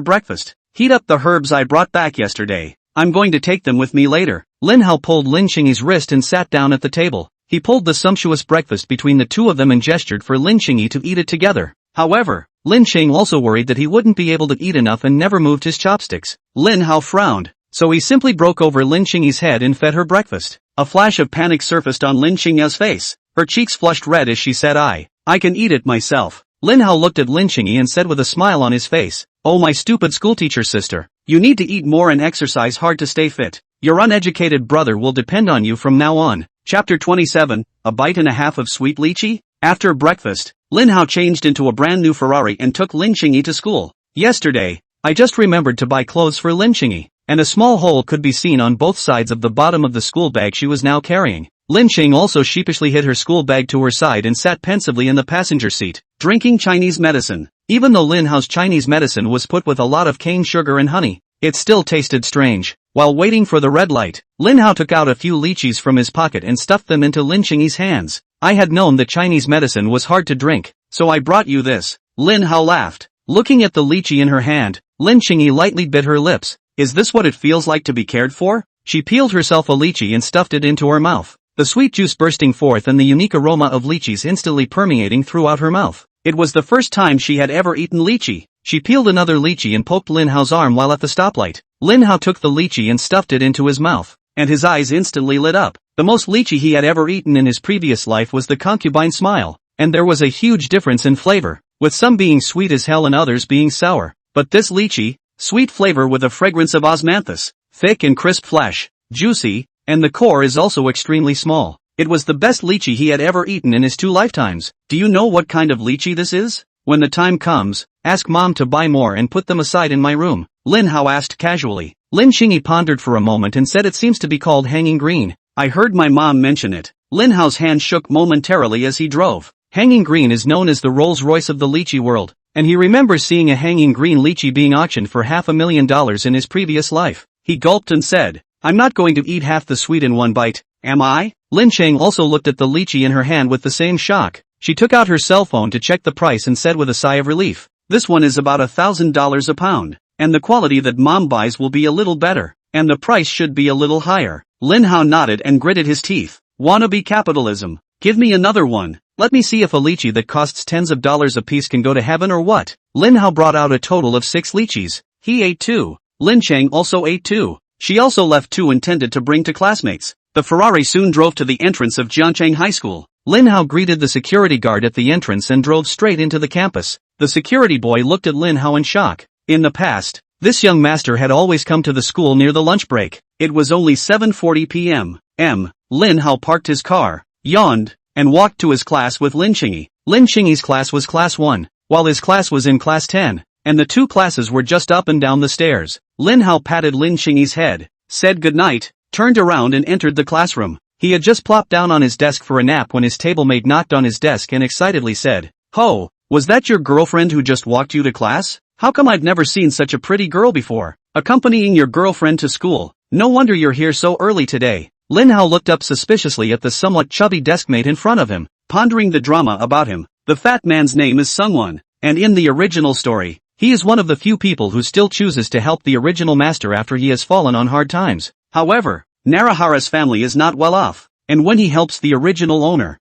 breakfast. Heat up the herbs I brought back yesterday. I'm going to take them with me later. Lin Hao pulled Lin Xingyi's wrist and sat down at the table. He pulled the sumptuous breakfast between the two of them and gestured for Lin Xingyi to eat it together. However, Lin Xing also worried that he wouldn't be able to eat enough and never moved his chopsticks. Lin Hao frowned, so he simply broke over Lin Xingyi's head and fed her breakfast. A flash of panic surfaced on Lin Xingyi's face. Her cheeks flushed red as she said, I can eat it myself. Lin Hao looked at Lin Xingyi and said with a smile on his face, oh my stupid schoolteacher sister, you need to eat more and exercise hard to stay fit. Your uneducated brother will depend on you from now on. Chapter 27, A Bite and a Half of Sweet Lychee? After breakfast, Lin Hao changed into a brand new Ferrari and took Lin Xingyi to school. Yesterday, I just remembered to buy clothes for Lin Xingyi, and a small hole could be seen on both sides of the bottom of the school bag she was now carrying. Lin Xing also sheepishly hid her school bag to her side and sat pensively in the passenger seat, drinking Chinese medicine. Even though Lin Hao's Chinese medicine was put with a lot of cane sugar and honey, it still tasted strange. While waiting for the red light, Lin Hao took out a few lychees from his pocket and stuffed them into Lin Xingyi's hands. I had known that Chinese medicine was hard to drink, so I brought you this. Lin Hao laughed. Looking at the lychee in her hand, Lin Xingyi lightly bit her lips. Is this what it feels like to be cared for? She peeled herself a lychee and stuffed it into her mouth, the sweet juice bursting forth and the unique aroma of lychees instantly permeating throughout her mouth. It was the first time she had ever eaten lychee. She peeled another lychee and poked Lin Hao's arm while at the stoplight. Lin Hao took the lychee and stuffed it into his mouth, and his eyes instantly lit up. The most lychee he had ever eaten in his previous life was the concubine smile, and there was a huge difference in flavor, with some being sweet as hell and others being sour. But this lychee, sweet flavor with a fragrance of osmanthus, thick and crisp flesh, juicy, and the core is also extremely small. It was the best lychee he had ever eaten in his 2 lifetimes. Do you know what kind of lychee this is? When the time comes, ask mom to buy more and put them aside in my room, Lin Hao asked casually. Lin Qingyi pondered for a moment and said it seems to be called hanging green. I heard my mom mention it. Lin Hao's hand shook momentarily as he drove. Hanging green is known as the Rolls-Royce of the lychee world, and he remembers seeing a hanging green lychee being auctioned for $500,000 in his previous life. He gulped and said, I'm not going to eat half the sweet in one bite, am I? Lin Cheng also looked at the lychee in her hand with the same shock. She took out her cell phone to check the price and said with a sigh of relief, this one is about $1,000 a pound, and the quality that mom buys will be a little better, and the price should be a little higher. Lin Hao nodded and gritted his teeth. Wannabe capitalism. Give me another one. Let me see if a lychee that costs tens of dollars a piece can go to heaven or what. Lin Hao brought out a total of 6 lychees. He ate 2. Lin Cheng also ate 2. She also left 2 intended to bring to classmates. The Ferrari soon drove to the entrance of Jiancheng High School. Lin Hao greeted the security guard at the entrance and drove straight into the campus. The security boy looked at Lin Hao in shock. In the past, this young master had always come to the school near the lunch break. It was only 7:40 p.m. Lin Hao parked his car, yawned, and walked to his class with Lin Qingyi. Lin Qingyi's class was class 1, while his class was in class 10, and the 2 classes were just up and down the stairs. Lin Hao patted Lin Qingyi's head, said goodnight, turned around and entered the classroom. He had just plopped down on his desk for a nap when his table mate knocked on his desk and excitedly said, Ho, was that your girlfriend who just walked you to class? How come I've never seen such a pretty girl before? Accompanying your girlfriend to school. No wonder you're here so early today. Lin Hao looked up suspiciously at the somewhat chubby deskmate in front of him, pondering the drama about him. The fat man's name is Sungwon, and in the original story, he is one of the few people who still chooses to help the original master after he has fallen on hard times. However, Narahara's family is not well off, and when he helps the original owner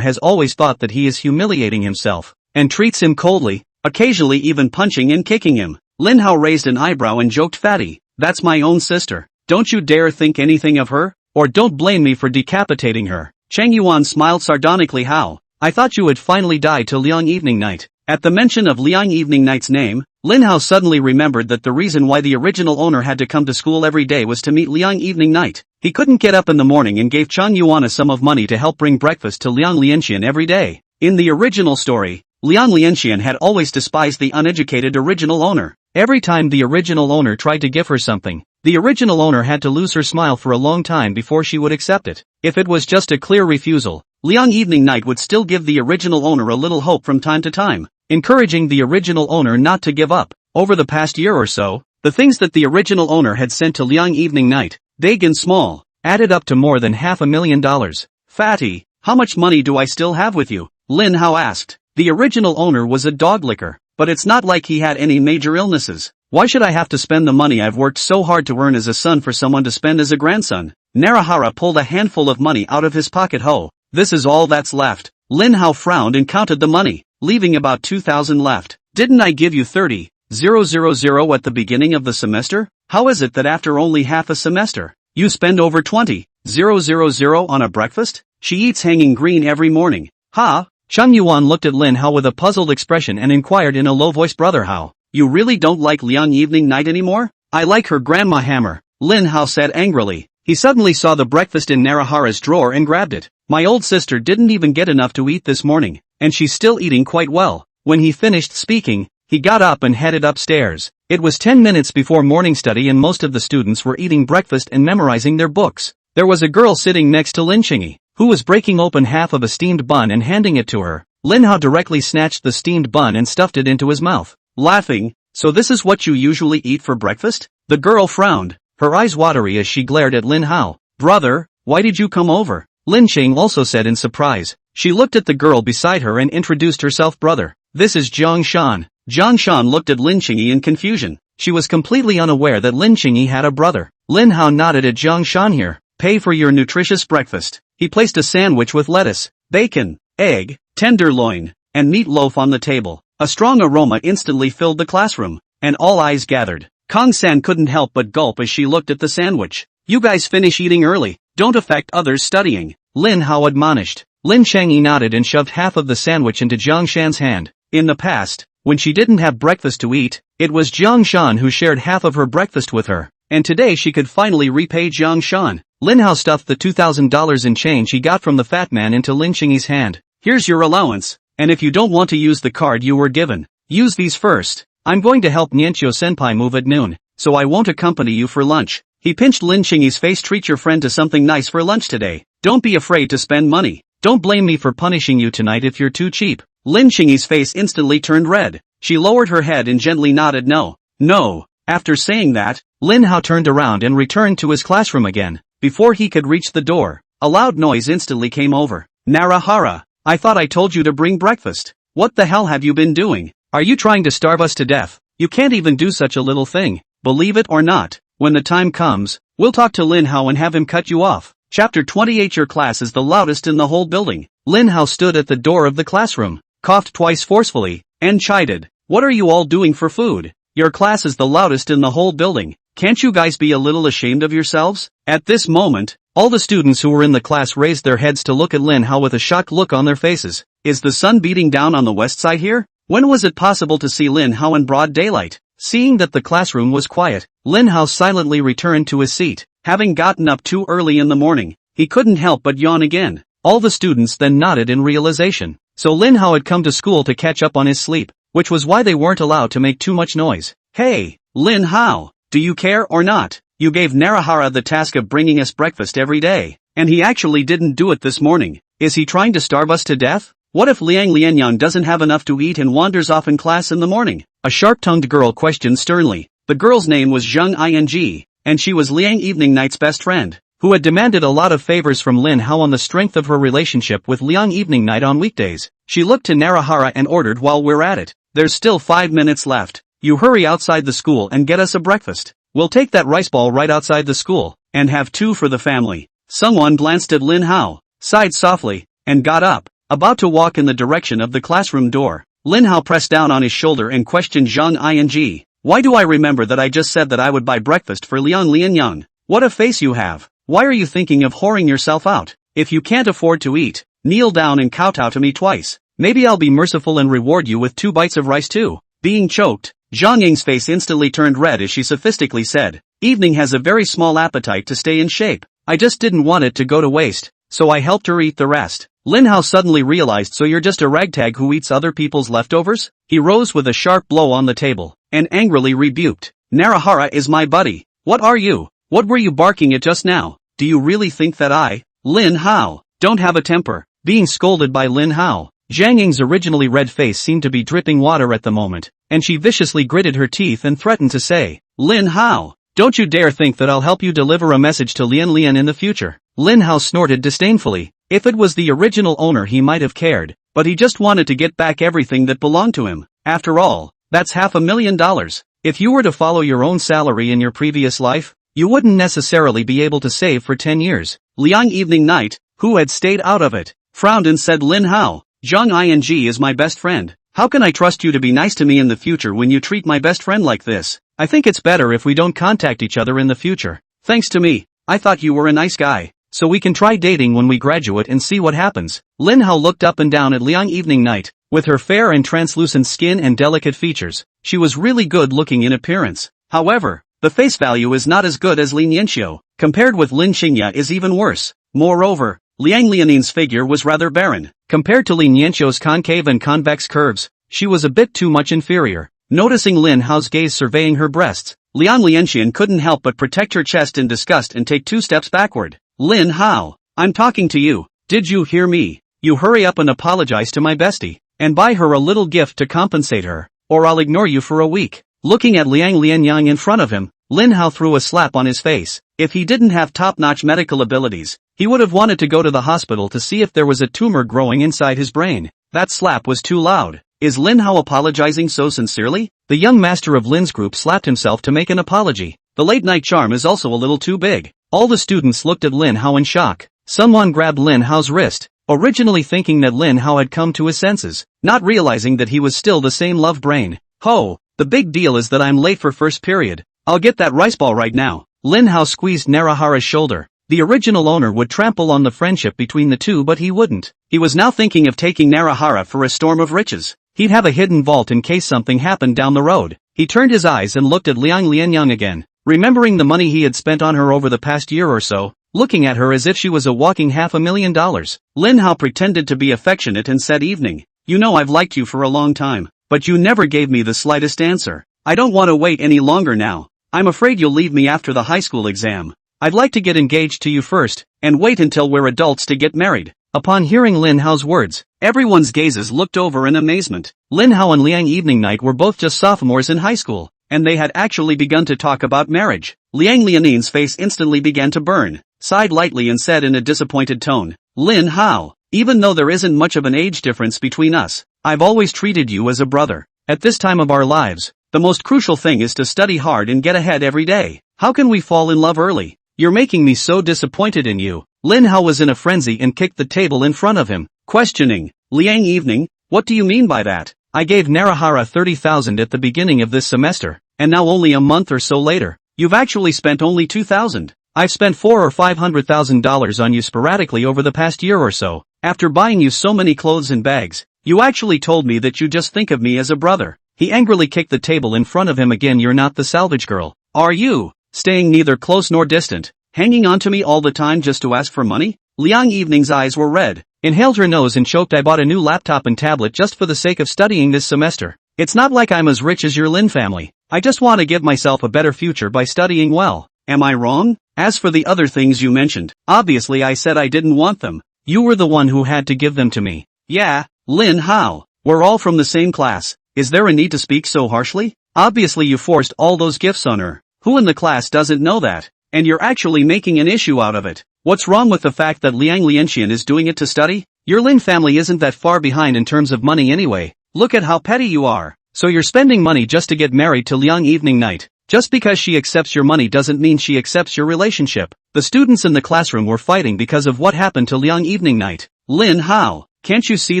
has always thought that he is humiliating himself, and treats him coldly, occasionally even punching and kicking him. Lin Hao raised an eyebrow and joked, Fatty, that's my own sister. Don't you dare think anything of her, or don't blame me for decapitating her. Cheng Yuan smiled sardonically. How? I thought you had finally died to Liang Evening Night. At the mention of Liang Evening Night's name, Lin Hao suddenly remembered that the reason why the original owner had to come to school every day was to meet Liang Evening Night. He couldn't get up in the morning and gave Cheng Yuan a sum of money to help bring breakfast to Liang Lianxian every day. In the original story, Liang Lianxian had always despised the uneducated original owner. Every time the original owner tried to give her something, the original owner had to lose her smile for a long time before she would accept it. If it was just a clear refusal, Liang Evening Night would still give the original owner a little hope from time to time, encouraging the original owner not to give up. Over the past year or so, the things that the original owner had sent to Liang Evening Night, big and small, added up to more than $500,000. Fatty, how much money do I still have with you? Lin Hao asked. The original owner was a dog licker, but it's not like he had any major illnesses. Why should I have to spend the money I've worked so hard to earn as a son for someone to spend as a grandson? Narahara pulled a handful of money out of his pocket. Ho, this is all that's left. Lin Hao frowned and counted the money, leaving about 2,000 left. Didn't I give you 30,000 at the beginning of the semester? How is it that after only half a semester, you spend over 20,000 on a breakfast? She eats hanging green every morning. Ha? Cheng Yuan looked at Lin Hao with a puzzled expression and inquired in a low voice, Brother Hao, you really don't like Liang Evening Night anymore? I like her grandma Hammer, Lin Hao said angrily. He suddenly saw the breakfast in Narahara's drawer and grabbed it. My old sister didn't even get enough to eat this morning, and she's still eating quite well. When he finished speaking, he got up and headed upstairs. It was 10 minutes before morning study and most of the students were eating breakfast and memorizing their books. There was a girl sitting next to Lin Qingyi, who was breaking open half of a steamed bun and handing it to her. Lin Hao directly snatched the steamed bun and stuffed it into his mouth, laughing. So this is what you usually eat for breakfast? The girl frowned, her eyes watery as she glared at Lin Hao. Brother, why did you come over? Lin Qing also said in surprise. She looked at the girl beside her and introduced herself. Brother, this is Zhang Shan. Zhang Shan looked at Lin Qingyi in confusion. She was completely unaware that Lin Qingyi had a brother. Lin Hao nodded at Zhang Shan. Here, pay for your nutritious breakfast. He placed a sandwich with lettuce, bacon, egg, tenderloin, and meatloaf on the table. A strong aroma instantly filled the classroom, and all eyes gathered. Kong-san couldn't help but gulp as she looked at the sandwich. You guys finish eating early, don't affect others studying, Lin Hao admonished. Lin Changyi nodded and shoved half of the sandwich into Jiang Shan's hand. In the past, when she didn't have breakfast to eat, it was Jiang Shan who shared half of her breakfast with her. And today she could finally repay Jiang Shan. Lin Hao stuffed the $2,000 in change he got from the fat man into Lin Changyi's hand. Here's your allowance, and if you don't want to use the card you were given, use these first. I'm going to help Nianqiu-senpai move at noon, so I won't accompany you for lunch. He pinched Lin Changyi's face. Treat your friend to something nice for lunch today. Don't be afraid to spend money. Don't blame me for punishing you tonight if you're too cheap. Lin Changyi's face instantly turned red. She lowered her head and gently nodded no. No. After saying that, Lin Hao turned around and returned to his classroom again. Before he could reach the door, a loud noise instantly came over. Narahara, I thought I told you to bring breakfast. What the hell have you been doing? Are you trying to starve us to death? You can't even do such a little thing. Believe it or not, when the time comes, we'll talk to Lin Hao and have him cut you off. Chapter 28. Your class is the loudest in the whole building. Lin Hao stood at the door of the classroom, coughed twice forcefully, and chided. What are you all doing for food? Your class is the loudest in the whole building. Can't you guys be a little ashamed of yourselves? At this moment, all the students who were in the class raised their heads to look at Lin Hao with a shocked look on their faces. Is the sun beating down on the west side here? When was it possible to see Lin Hao in broad daylight? Seeing that the classroom was quiet, Lin Hao silently returned to his seat. Having gotten up too early in the morning, he couldn't help but yawn again. All the students then nodded in realization. So Lin Hao had come to school to catch up on his sleep, which was why they weren't allowed to make too much noise. Hey, Lin Hao, do you care or not? You gave Narahara the task of bringing us breakfast every day, and he actually didn't do it this morning. Is he trying to starve us to death? What if Liang Lianyang doesn't have enough to eat and wanders off in class in the morning? A sharp-tongued girl questioned sternly. The girl's name was Zheng Ing, and she was Liang Evening Night's best friend, who had demanded a lot of favors from Lin Hao on the strength of her relationship with Liang Evening Night on weekdays. She looked to Narahara and ordered, while we're at it, there's still 5 minutes left. You hurry outside the school and get us a breakfast. We'll take that rice ball right outside the school, and have 2 for the family. Someone glanced at Lin Hao, sighed softly, and got up, about to walk in the direction of the classroom door. Lin Hao pressed down on his shoulder and questioned Zhang Ing. Why do I remember that I just said that I would buy breakfast for Liang Lianyang? What a face you have. Why are you thinking of whoring yourself out? If you can't afford to eat, kneel down and kowtow to me twice. Maybe I'll be merciful and reward you with 2 bites of rice too. Being choked, Zhang Ying's face instantly turned red as she sophistically said, Evening has a very small appetite to stay in shape. I just didn't want it to go to waste, so I helped her eat the rest. Lin Hao suddenly realized, so you're just a ragtag who eats other people's leftovers? He rose with a sharp blow on the table, and angrily rebuked. Narahara is my buddy. What are you? What were you barking at just now? Do you really think that I, Lin Hao, don't have a temper? Being scolded by Lin Hao, Zhang Ying's originally red face seemed to be dripping water at the moment, and she viciously gritted her teeth and threatened to say, Lin Hao, don't you dare think that I'll help you deliver a message to Lian Lian in the future. Lin Hao snorted disdainfully. If it was the original owner he might have cared, but he just wanted to get back everything that belonged to him. After all, that's $500,000. If you were to follow your own salary in your previous life, you wouldn't necessarily be able to save for 10 years. Liang Evening Night, who had stayed out of it, frowned and said, Lin Hao, Zhang Ing is my best friend. How can I trust you to be nice to me in the future when you treat my best friend like this? I think it's better if we don't contact each other in the future. Thanks to me, I thought you were a nice guy, so we can try dating when we graduate and see what happens. Lin Hao looked up and down at Liang Evening Night. With her fair and translucent skin and delicate features, she was really good looking in appearance. However, the face value is not as good as Lin Yanxiu, compared with Lin Xingya is even worse. Moreover, Liang Lianin's figure was rather barren. Compared to Lin Yanxiu's concave and convex curves, she was a bit too much inferior. Noticing Lin Hao's gaze surveying her breasts, Liang Lianxian couldn't help but protect her chest in disgust and take 2 steps backward. Lin Hao, I'm talking to you. Did you hear me? You hurry up and apologize to my bestie, and buy her a little gift to compensate her, or I'll ignore you for a week. Looking at Liang Lianyang in front of him, Lin Hao threw a slap on his face. If he didn't have top-notch medical abilities, he would have wanted to go to the hospital to see if there was a tumor growing inside his brain. That slap was too loud. Is Lin Hao apologizing so sincerely? The young master of Lin's group slapped himself to make an apology. The late-night charm is also a little too big. All the students looked at Lin Hao in shock. Someone grabbed Lin Hao's wrist, originally thinking that Lin Hao had come to his senses, not realizing that he was still the same love brain. Ho, the big deal is that I'm late for first period. I'll get that rice ball right now. Lin Hao squeezed Narahara's shoulder. The original owner would trample on the friendship between the two, but he wouldn't. He was now thinking of taking Narahara for a storm of riches. He'd have a hidden vault in case something happened down the road. He turned his eyes and looked at Liang Lianyang again, remembering the money he had spent on her over the past year or so, looking at her as if she was a walking $500,000. Lin Hao pretended to be affectionate and said, "Evening. You know I've liked you for a long time, but you never gave me the slightest answer. I don't want to wait any longer now. I'm afraid you'll leave me after the high school exam. I'd like to get engaged to you first, and wait until we're adults to get married." Upon hearing Lin Hao's words, everyone's gazes looked over in amazement. Lin Hao and Liang Evening Night were both just sophomores in high school, and they had actually begun to talk about marriage. Liang Lianin's face instantly began to burn, sighed lightly and said in a disappointed tone, "Lin Hao, even though there isn't much of an age difference between us, I've always treated you as a brother. At this time of our lives, the most crucial thing is to study hard and get ahead every day. How can we fall in love early? You're making me so disappointed in you." Lin Hao was in a frenzy and kicked the table in front of him, questioning, "Liang Evening, what do you mean by that? I gave Narahara 30,000 at the beginning of this semester, and now only a month or so later, you've actually spent only 2,000. I've spent $400,000 or $500,000 on you sporadically over the past year or so. After buying you so many clothes and bags, you actually told me that you just think of me as a brother." He angrily kicked the table in front of him again. "You're not the salvage girl, are you? Staying neither close nor distant, hanging on to me all the time just to ask for money?" Liang Evening's eyes were red, inhaled her nose and choked. "I bought a new laptop and tablet just for the sake of studying this semester. It's not like I'm as rich as your Lin family. I just want to give myself a better future by studying well. Am I wrong? As for the other things you mentioned, obviously I said I didn't want them. You were the one who had to give them to me." "Yeah, Lin Hao, we're all from the same class. Is there a need to speak so harshly? Obviously you forced all those gifts on her. Who in the class doesn't know that? And you're actually making an issue out of it. What's wrong with the fact that Liang Lianxian is doing it to study? Your Lin family isn't that far behind in terms of money anyway. Look at how petty you are. So you're spending money just to get married to Liang Evening Night. Just because she accepts your money doesn't mean she accepts your relationship." The students in the classroom were fighting because of what happened to Liang Evening Night. "Lin Hao, can't you see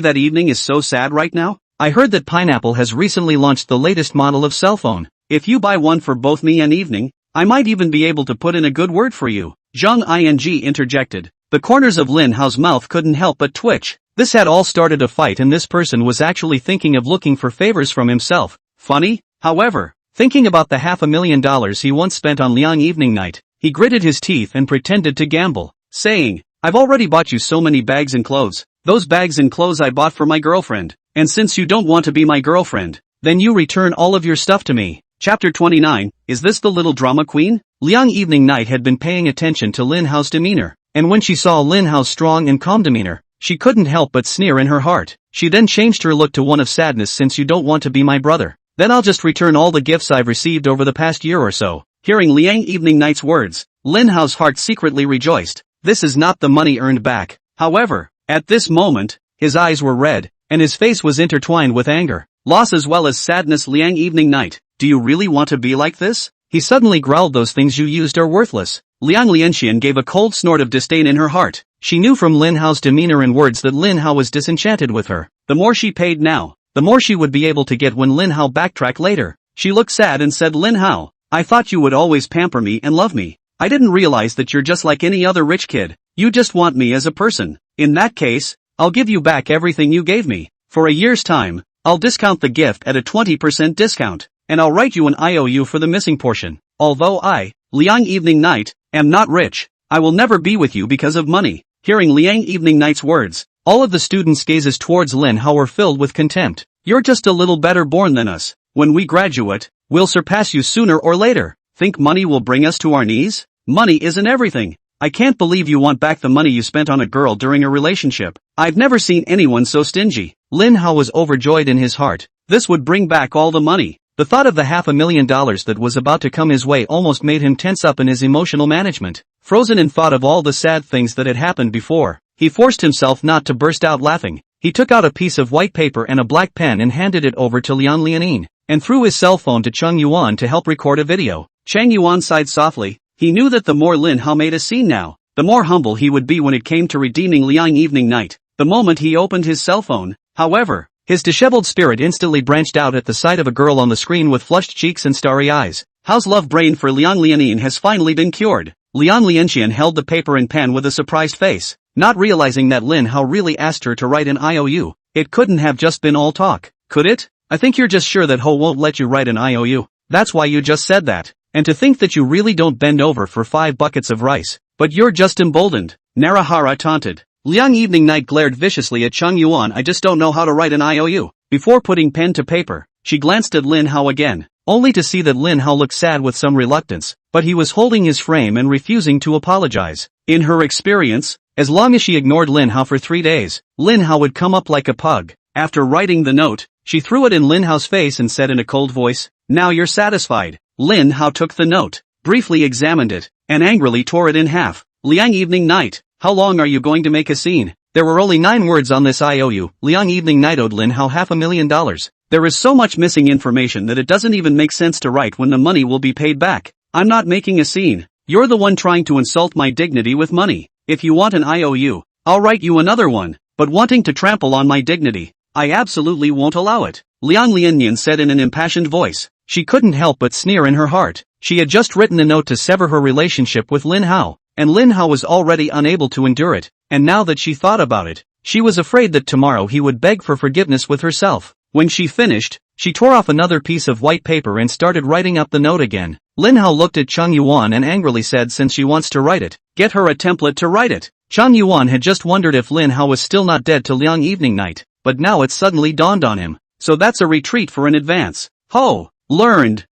that Evening is so sad right now? I heard that Pineapple has recently launched the latest model of cell phone. If you buy one for both me and Evening, I might even be able to put in a good word for you." Zhang Ing interjected. The corners of Lin Hao's mouth couldn't help but twitch. This had all started a fight, and this person was actually thinking of looking for favors from himself. Funny, however, thinking about the $500,000 he once spent on Liang Evening Night, he gritted his teeth and pretended to gamble, saying, "I've already bought you so many bags and clothes. Those bags and clothes I bought for my girlfriend. And since you don't want to be my girlfriend, then you return all of your stuff to me." Chapter 29, Is This the Little Drama Queen? Liang Evening Night had been paying attention to Lin Hao's demeanor, and when she saw Lin Hao's strong and calm demeanor, she couldn't help but sneer in her heart. She then changed her look to one of sadness. "Since you don't want to be my brother, then I'll just return all the gifts I've received over the past year or so." Hearing Liang Evening Night's words, Lin Hao's heart secretly rejoiced. This is not the money earned back. However, at this moment, his eyes were red, and his face was intertwined with anger, loss as well as sadness. "Liang Evening Night, do you really want to be like this?" He suddenly growled. "Those things you used are worthless." Liang Lianxian gave a cold snort of disdain in her heart. She knew from Lin Hao's demeanor and words that Lin Hao was disenchanted with her. The more she paid now, the more she would be able to get when Lin Hao backtracked later. She looked sad and said, "Lin Hao, I thought you would always pamper me and love me. I didn't realize that you're just like any other rich kid. You just want me as a person. In that case, I'll give you back everything you gave me. For a year's time, I'll discount the gift at a 20% discount, and I'll write you an IOU for the missing portion. Although I, Liang Evening Night, am not rich, I will never be with you because of money." Hearing Liang Evening Night's words, all of the students' gazes towards Lin Hao were filled with contempt. "You're just a little better born than us. When we graduate, we'll surpass you sooner or later. Think money will bring us to our knees? Money isn't everything. I can't believe you want back the money you spent on a girl during a relationship. I've never seen anyone so stingy." Lin Hao was overjoyed in his heart. This would bring back all the money. The thought of the $500,000 that was about to come his way almost made him tense up in his emotional management. Frozen in thought of all the sad things that had happened before, he forced himself not to burst out laughing. He took out a piece of white paper and a black pen and handed it over to Lian Lianin, and threw his cell phone to Cheng Yuan to help record a video. Cheng Yuan sighed softly. He knew that the more Lin Hao made a scene now, the more humble he would be when it came to redeeming Liang Evening Night. The moment he opened his cell phone, however, his disheveled spirit instantly branched out at the sight of a girl on the screen with flushed cheeks and starry eyes. Hao's love brain for Liang Lianin has finally been cured. Liang Lianxian held the paper and pen with a surprised face, not realizing that Lin Hao really asked her to write an IOU. It couldn't have just been all talk, could it? I think you're just sure that Ho won't let you write an IOU. That's why you just said that. And to think that you really don't bend over for 5 buckets of rice. But you're just emboldened. Narahara taunted. Liang Evening Night glared viciously at Chung Yuan. I just don't know how to write an IOU. Before putting pen to paper, she glanced at Lin Hao again, only to see that Lin Hao looked sad with some reluctance, but he was holding his frame and refusing to apologize. In her experience, as long as she ignored Lin Hao for 3 days, Lin Hao would come up like a pug. After writing the note, she threw it in Lin Hao's face and said in a cold voice, "Now you're satisfied." Lin Hao took the note, briefly examined it, and angrily tore it in half. Liang Evening Night, how long are you going to make a scene? There were only 9 words on this IOU. Liang Evening Night owed Lin Hao $500,000. There is so much missing information that it doesn't even make sense to write when the money will be paid back. I'm not making a scene. You're the one trying to insult my dignity with money. If you want an IOU, I'll write you another one, but wanting to trample on my dignity, I absolutely won't allow it. Liang Lianyan said in an impassioned voice. She couldn't help but sneer in her heart. She had just written a note to sever her relationship with Lin Hao, and Lin Hao was already unable to endure it, and now that she thought about it, she was afraid that tomorrow he would beg for forgiveness with herself. When she finished, she tore off another piece of white paper and started writing up the note again. Lin Hao looked at Chung Yuan and angrily said, since she wants to write it, get her a template to write it. Chung Yuan had just wondered if Lin Hao was still not dead to Liang Evening Night, but now it suddenly dawned on him. So that's a retreat for an advance. Ho! Learned.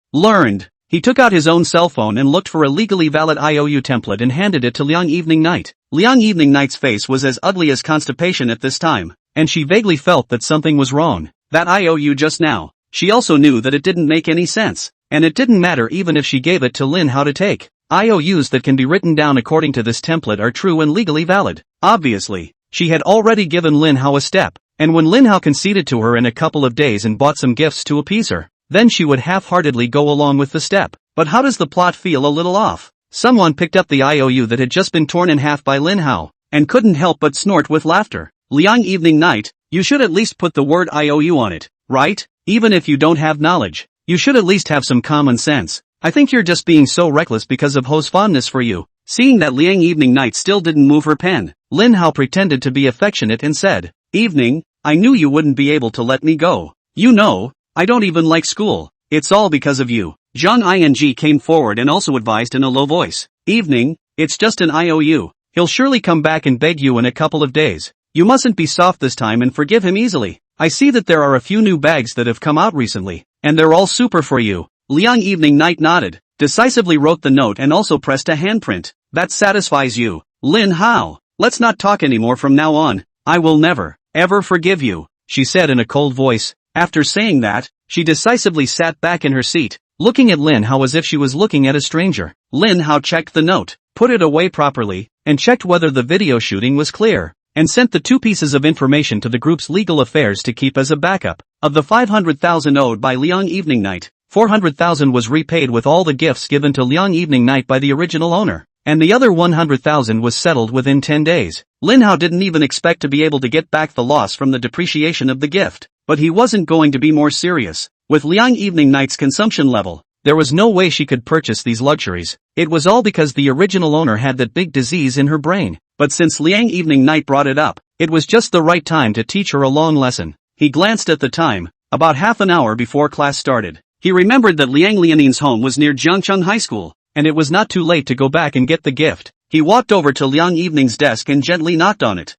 He took out his own cell phone and looked for a legally valid IOU template and handed it to Liang Evening Night. Liang Evening Night's face was as ugly as constipation at this time, and she vaguely felt that something was wrong. That IOU just now. She also knew that it didn't make any sense, and it didn't matter even if she gave it to Lin Hao to take. IOUs that can be written down according to this template are true and legally valid. Obviously, she had already given Lin Hao a step, and when Lin Hao conceded to her in a couple of days and bought some gifts to appease her, then she would half-heartedly go along with the step. But how does the plot feel a little off? Someone picked up the IOU that had just been torn in half by Lin Hao, and couldn't help but snort with laughter. Liang Evening Night, you should at least put the word IOU on it, right? Even if you don't have knowledge, you should at least have some common sense. I think you're just being so reckless because of Ho's fondness for you. Seeing that Liang Evening Night still didn't move her pen, Lin Hao pretended to be affectionate and said, Evening, I knew you wouldn't be able to let me go. You know, I don't even like school. It's all because of you. Zhang Ing came forward and also advised in a low voice. Evening, it's just an IOU. He'll surely come back and beg you in a couple of days. You mustn't be soft this time and forgive him easily. I see that there are a few new bags that have come out recently, and they're all super for you. Liang Evening Night nodded, decisively wrote the note and also pressed a handprint. That satisfies you, Lin Hao. Let's not talk anymore from now on. I will never, ever forgive you, she said in a cold voice. After saying that, she decisively sat back in her seat, looking at Lin Hao as if she was looking at a stranger. Lin Hao checked the note, put it away properly, and checked whether the video shooting was clear, and sent the 2 pieces of information to the group's legal affairs to keep as a backup. Of the 500,000 owed by Liang Evening Night, 400,000 was repaid with all the gifts given to Liang Evening Night by the original owner, and the other 100,000 was settled within 10 days. Lin Hao didn't even expect to be able to get back the loss from the depreciation of the gift, but he wasn't going to be more serious. With Liang Evening Night's consumption level, there was no way she could purchase these luxuries. It was all because the original owner had that big disease in her brain. But since Liang Evening Night brought it up, it was just the right time to teach her a long lesson. He glanced at the time, about half an hour before class started. He remembered that Liang Lianin's home was near Jiangcheng High School, and it was not too late to go back and get the gift. He walked over to Liang Evening's desk and gently knocked on it.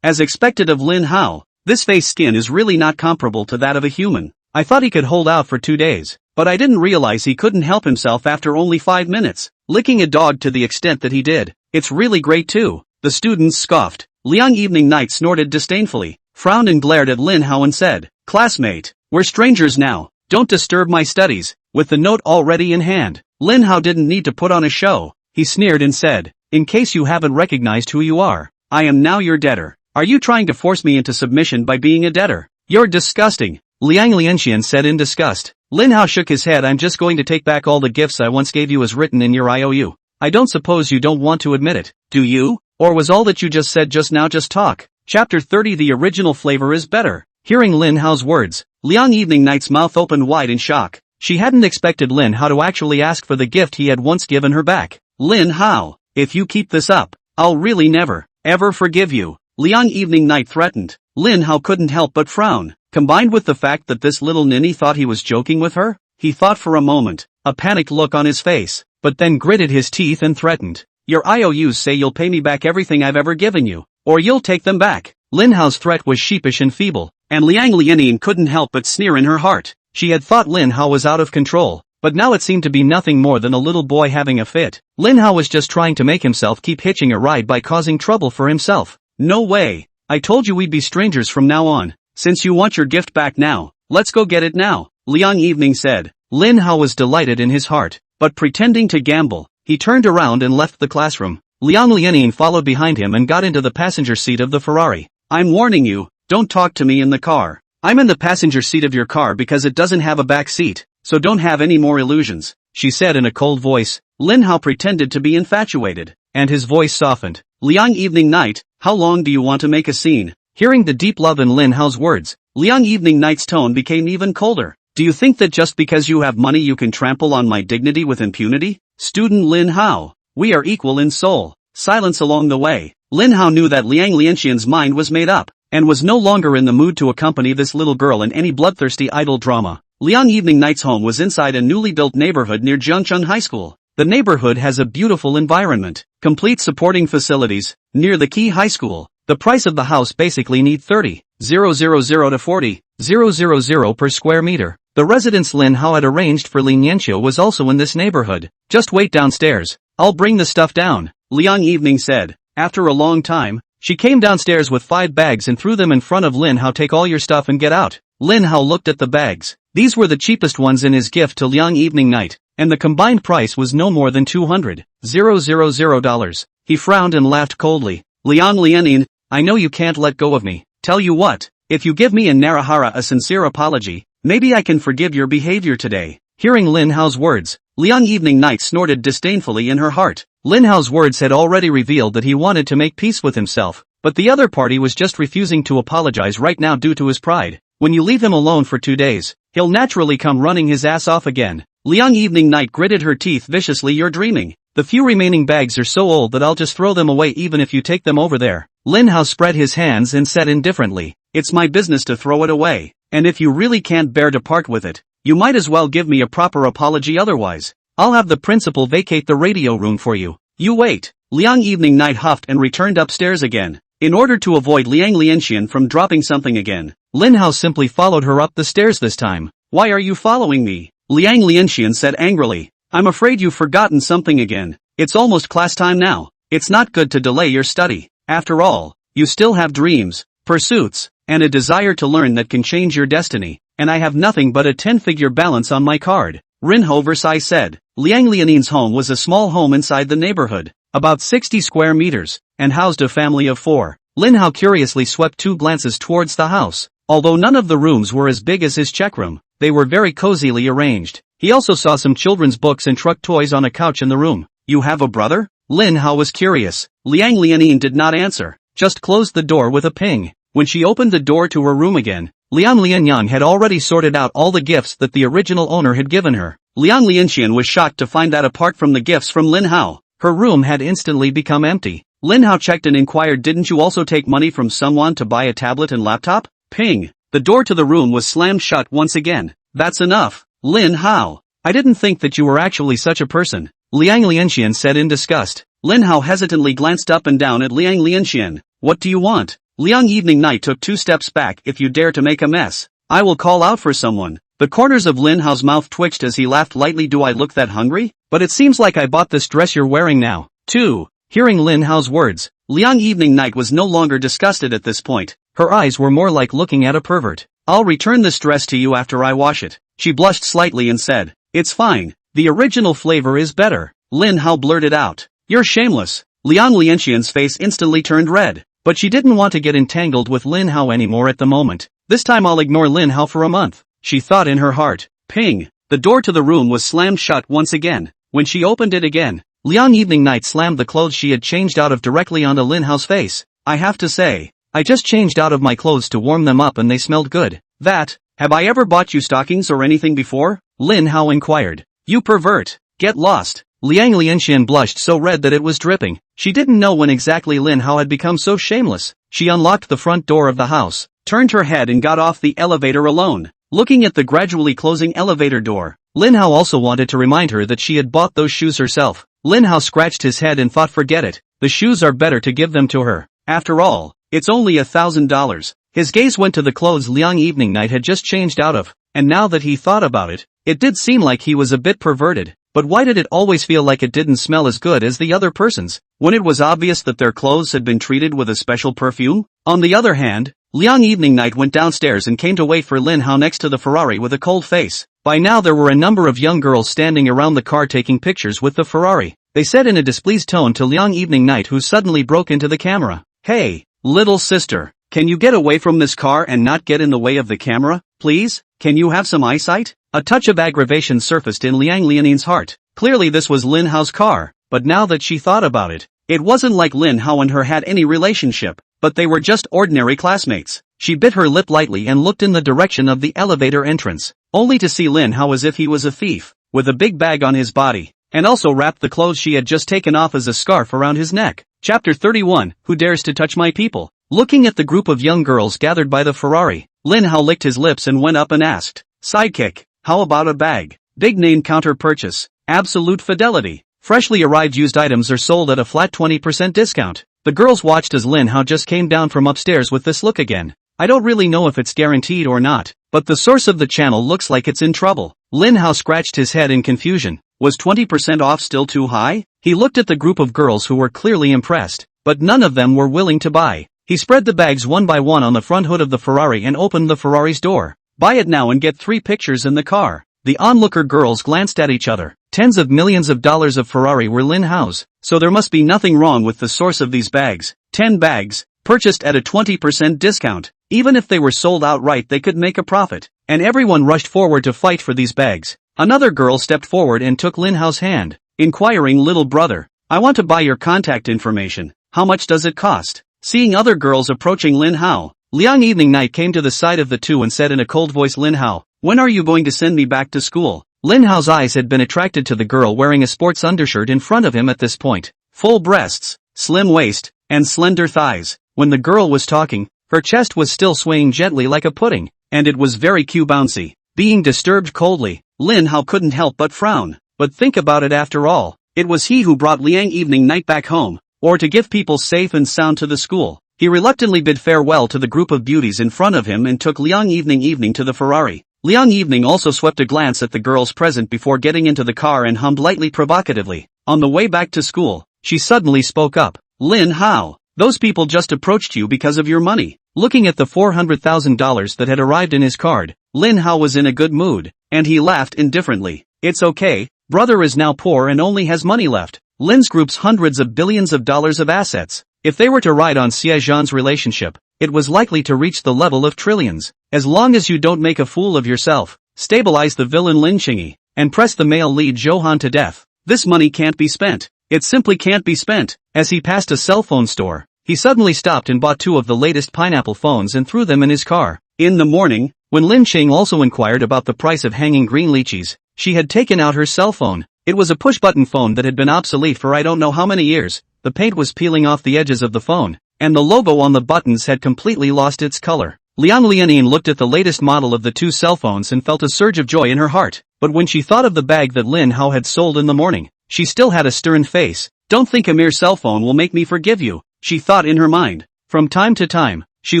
As expected of Lin Hao, this face skin is really not comparable to that of a human. I thought he could hold out for 2 days, but I didn't realize he couldn't help himself after only 5 minutes, licking a dog to the extent that he did. It's really great too. The students scoffed. Liang Evening Night snorted disdainfully, frowned and glared at Lin Hao and said, Classmate, we're strangers now, don't disturb my studies. With the note already in hand, Lin Hao didn't need to put on a show. He sneered and said, in case you haven't recognized who you are, I am now your debtor. Are you trying to force me into submission by being a debtor? You're disgusting, Liang Lianxian said in disgust. Lin Hao shook his head. I'm just going to take back all the gifts I once gave you as written in your IOU. I don't suppose you don't want to admit it, do you? Or was all that you just said just now just talk? Chapter 30. The original flavor is better. Hearing Lin Hao's words, Liang Evening Night's mouth opened wide in shock. She hadn't expected Lin Hao to actually ask for the gift he had once given her back. Lin Hao, if you keep this up, I'll really never, ever forgive you, Liang Evening Night threatened. Lin Hao couldn't help but frown. Combined with the fact that this little ninny thought he was joking with her, he thought for a moment, a panicked look on his face, but then gritted his teeth and threatened. Your IOUs say you'll pay me back everything I've ever given you, or you'll take them back. Lin Hao's threat was sheepish and feeble, and Liang Lianin couldn't help but sneer in her heart. She had thought Lin Hao was out of control, but now it seemed to be nothing more than a little boy having a fit. Lin Hao was just trying to make himself keep hitching a ride by causing trouble for himself. No way. I told you we'd be strangers from now on. Since you want your gift back now, let's go get it now, Liang Evening said. Lin Hao was delighted in his heart, but pretending to gamble, he turned around and left the classroom. Liang Lianin followed behind him and got into the passenger seat of the Ferrari. I'm warning you, don't talk to me in the car. I'm in the passenger seat of your car because it doesn't have a back seat, so don't have any more illusions, she said in a cold voice. Lin Hao pretended to be infatuated, and his voice softened. Liang Evening Night, how long do you want to make a scene? Hearing the deep love in Lin Hao's words, Liang Evening Night's tone became even colder. Do you think that just because you have money you can trample on my dignity with impunity? Student Lin Hao, we are equal in soul. Silence along the way. Lin Hao knew that Liang Lianxian's mind was made up, and was no longer in the mood to accompany this little girl in any bloodthirsty idol drama. Liang Evening Night's home was inside a newly built neighborhood near Jiangcheng High School. The neighborhood has a beautiful environment, complete supporting facilities, near the key high school. The price of the house basically need 30,000 to 40,000 per square meter. The residence Lin Hao had arranged for Lin Yanqiu was also in this neighborhood. Just wait downstairs, I'll bring the stuff down, Liang Evening said. After a long time, she came downstairs with 5 bags and threw them in front of Lin Hao. Take all your stuff and get out. Lin Hao looked at the bags. These were the cheapest ones in his gift to Liang Evening Night, and the combined price was no more than $200,000. He frowned and laughed coldly. Liang Lianin, I know you can't let go of me. Tell you what, if you give me and Narahara a sincere apology, maybe I can forgive your behavior today. Hearing Lin Hao's words, Liang Evening Night snorted disdainfully in her heart. Lin Hao's words had already revealed that he wanted to make peace with himself, but the other party was just refusing to apologize right now due to his pride. When you leave him alone for 2 days, he'll naturally come running his ass off again. Liang Evening Night gritted her teeth viciously. You're dreaming. The few remaining bags are so old that I'll just throw them away even if you take them over there. Lin Hao spread his hands and said indifferently, it's my business to throw it away, and if you really can't bear to part with it, you might as well give me a proper apology, otherwise I'll have the principal vacate the radio room for you. You wait. Liang Evening Night huffed and returned upstairs again. In order to avoid Liang Lianxian from dropping something again, Lin Hao simply followed her up the stairs this time. Why are you following me? Liang Lianxian said angrily. I'm afraid you've forgotten something again. It's almost class time now. It's not good to delay your study. After all, you still have dreams, pursuits, and a desire to learn that can change your destiny, and I have nothing but a 10-figure balance on my card. Rinho Versailles said. Liang Lianin's home was a small home inside the neighborhood, about 60 square meters, and housed a family of 4. Lin Hao curiously swept 2 glances towards the house. Although none of the rooms were as big as his check room, they were very cozily arranged. He also saw some children's books and truck toys on a couch in the room. You have a brother? Lin Hao was curious. Liang Lianin did not answer, just closed the door with a ping. When she opened the door to her room again, Liang Lianyang had already sorted out all the gifts that the original owner had given her. Liang Lianxian was shocked to find that apart from the gifts from Lin Hao, her room had instantly become empty. Lin Hao checked and inquired, didn't you also take money from someone to buy a tablet and laptop? Ping. The door to the room was slammed shut once again. That's enough, Lin Hao. I didn't think that you were actually such a person, Liang Lianxian said in disgust. Lin Hao hesitantly glanced up and down at Liang Lianxian. What do you want? Liang Evening Night took 2 steps back. If you dare to make a mess, I will call out for someone. The corners of Lin Hao's mouth twitched as he laughed lightly. Do I look that hungry? But it seems like I bought this dress you're wearing now, too. Hearing Lin Hao's words, Liang Evening Night was no longer disgusted at this point. Her eyes were more like looking at a pervert. I'll return this dress to you after I wash it. She blushed slightly and said, it's fine. The original flavor is better. Lin Hao blurted out. You're shameless. Liang Lianxian's face instantly turned red. But she didn't want to get entangled with Lin Hao anymore at the moment. This time I'll ignore Lin Hao for a month, she thought in her heart. Ping. The door to the room was slammed shut once again. When she opened it again, Liang Evening Night slammed the clothes she had changed out of directly onto Lin Hao's face. I have to say, I just changed out of my clothes to warm them up and they smelled good. That, Have I ever bought you stockings or anything before? Lin Hao inquired. You pervert. Get lost. Liang Lianxian blushed so red that it was dripping. She didn't know when exactly Lin Hao had become so shameless. She unlocked the front door of the house, turned her head and got off the elevator alone. Looking at the gradually closing elevator door, Lin Hao also wanted to remind her that she had bought those shoes herself. Lin Hao scratched his head and thought, forget it. The shoes are better to give them to her. After all, it's only $1,000. His gaze went to the clothes Liang Evening Night had just changed out of, and now that he thought about it, it did seem like he was a bit perverted. But why did it always feel like it didn't smell as good as the other person's, when it was obvious that their clothes had been treated with a special perfume? On the other hand, Liang Evening Night went downstairs and came to wait for Lin Hao next to the Ferrari with a cold face. By now there were a number of young girls standing around the car taking pictures with the Ferrari. They said in a displeased tone to Liang Evening Night, who suddenly broke into the camera. Hey, little sister, can you get away from this car and not get in the way of the camera, please? Can you have some eyesight? A touch of aggravation surfaced in Liang Lianin's heart. Clearly this was Lin Hao's car, but now that she thought about it, it wasn't like Lin Hao and her had any relationship, but they were just ordinary classmates. She bit her lip lightly and looked in the direction of the elevator entrance, only to see Lin Hao as if he was a thief, with a big bag on his body, and also wrapped the clothes she had just taken off as a scarf around his neck. Chapter 31, Who Dares to Touch My People? Looking at the group of young girls gathered by the Ferrari, Lin Hao licked his lips and went up and asked, Sidekick, how about a bag? Big name counter purchase. Absolute fidelity. Freshly arrived used items are sold at a flat 20% discount. The girls watched as Lin Hao just came down from upstairs with this look again. I don't really know if it's guaranteed or not, but the source of the channel looks like it's in trouble. Lin Hao scratched his head in confusion. Was 20% off still too high? He looked at the group of girls who were clearly impressed, but none of them were willing to buy. He spread the bags one by one on the front hood of the Ferrari and opened the Ferrari's door. Buy it now and get 3 pictures in the car. The onlooker girls glanced at each other. Tens of millions of dollars of Ferrari were Lin Hao's, so there must be nothing wrong with the source of these bags. 10 bags, purchased at a 20% discount. Even if they were sold outright they could make a profit. And everyone rushed forward to fight for these bags. Another girl stepped forward and took Lin Hao's hand, inquiring, little brother, I want to buy your contact information. How much does it cost? Seeing other girls approaching Lin Hao, Liang Evening Night came to the side of the two and said in a cold voice, Lin Hao, when are you going to send me back to school? Lin Hao's eyes had been attracted to the girl wearing a sports undershirt in front of him at this point. Full breasts, slim waist, and slender thighs. When the girl was talking, her chest was still swaying gently like a pudding, and it was very cute bouncy. Being disturbed coldly, Lin Hao couldn't help but frown. But think about it, after all, it was he who brought Liang Evening Night back home, or to give people safe and sound to the school. He reluctantly bid farewell to the group of beauties in front of him and took Liang Evening to the Ferrari. Liang Evening also swept a glance at the girls present before getting into the car and hummed lightly provocatively. On the way back to school, she suddenly spoke up. Lin Hao, those people just approached you because of your money. Looking at the $400,000 that had arrived in his card, Lin Hao was in a good mood, and he laughed indifferently. It's okay, brother is now poor and only has money left. Lin's group's hundreds of billions of dollars of assets. If they were to ride on Xie Zhan's relationship, it was likely to reach the level of trillions. As long as you don't make a fool of yourself, stabilize the villain Lin Qingyi, and press the male lead Zhou Han to death, this money can't be spent. It simply can't be spent. As he passed a cell phone store, he suddenly stopped and bought 2 of the latest pineapple phones and threw them in his car. In the morning, when Lin Qing also inquired about the price of hanging green lychees, she had taken out her cell phone. It was a push-button phone that had been obsolete for I don't know how many years. The paint was peeling off the edges of the phone, and the logo on the buttons had completely lost its color. Liang Lianin looked at the latest model of the 2 cell phones and felt a surge of joy in her heart. But when she thought of the bag that Lin Hao had sold in the morning, she still had a stern face. Don't think a mere cell phone will make me forgive you, she thought in her mind. From time to time, she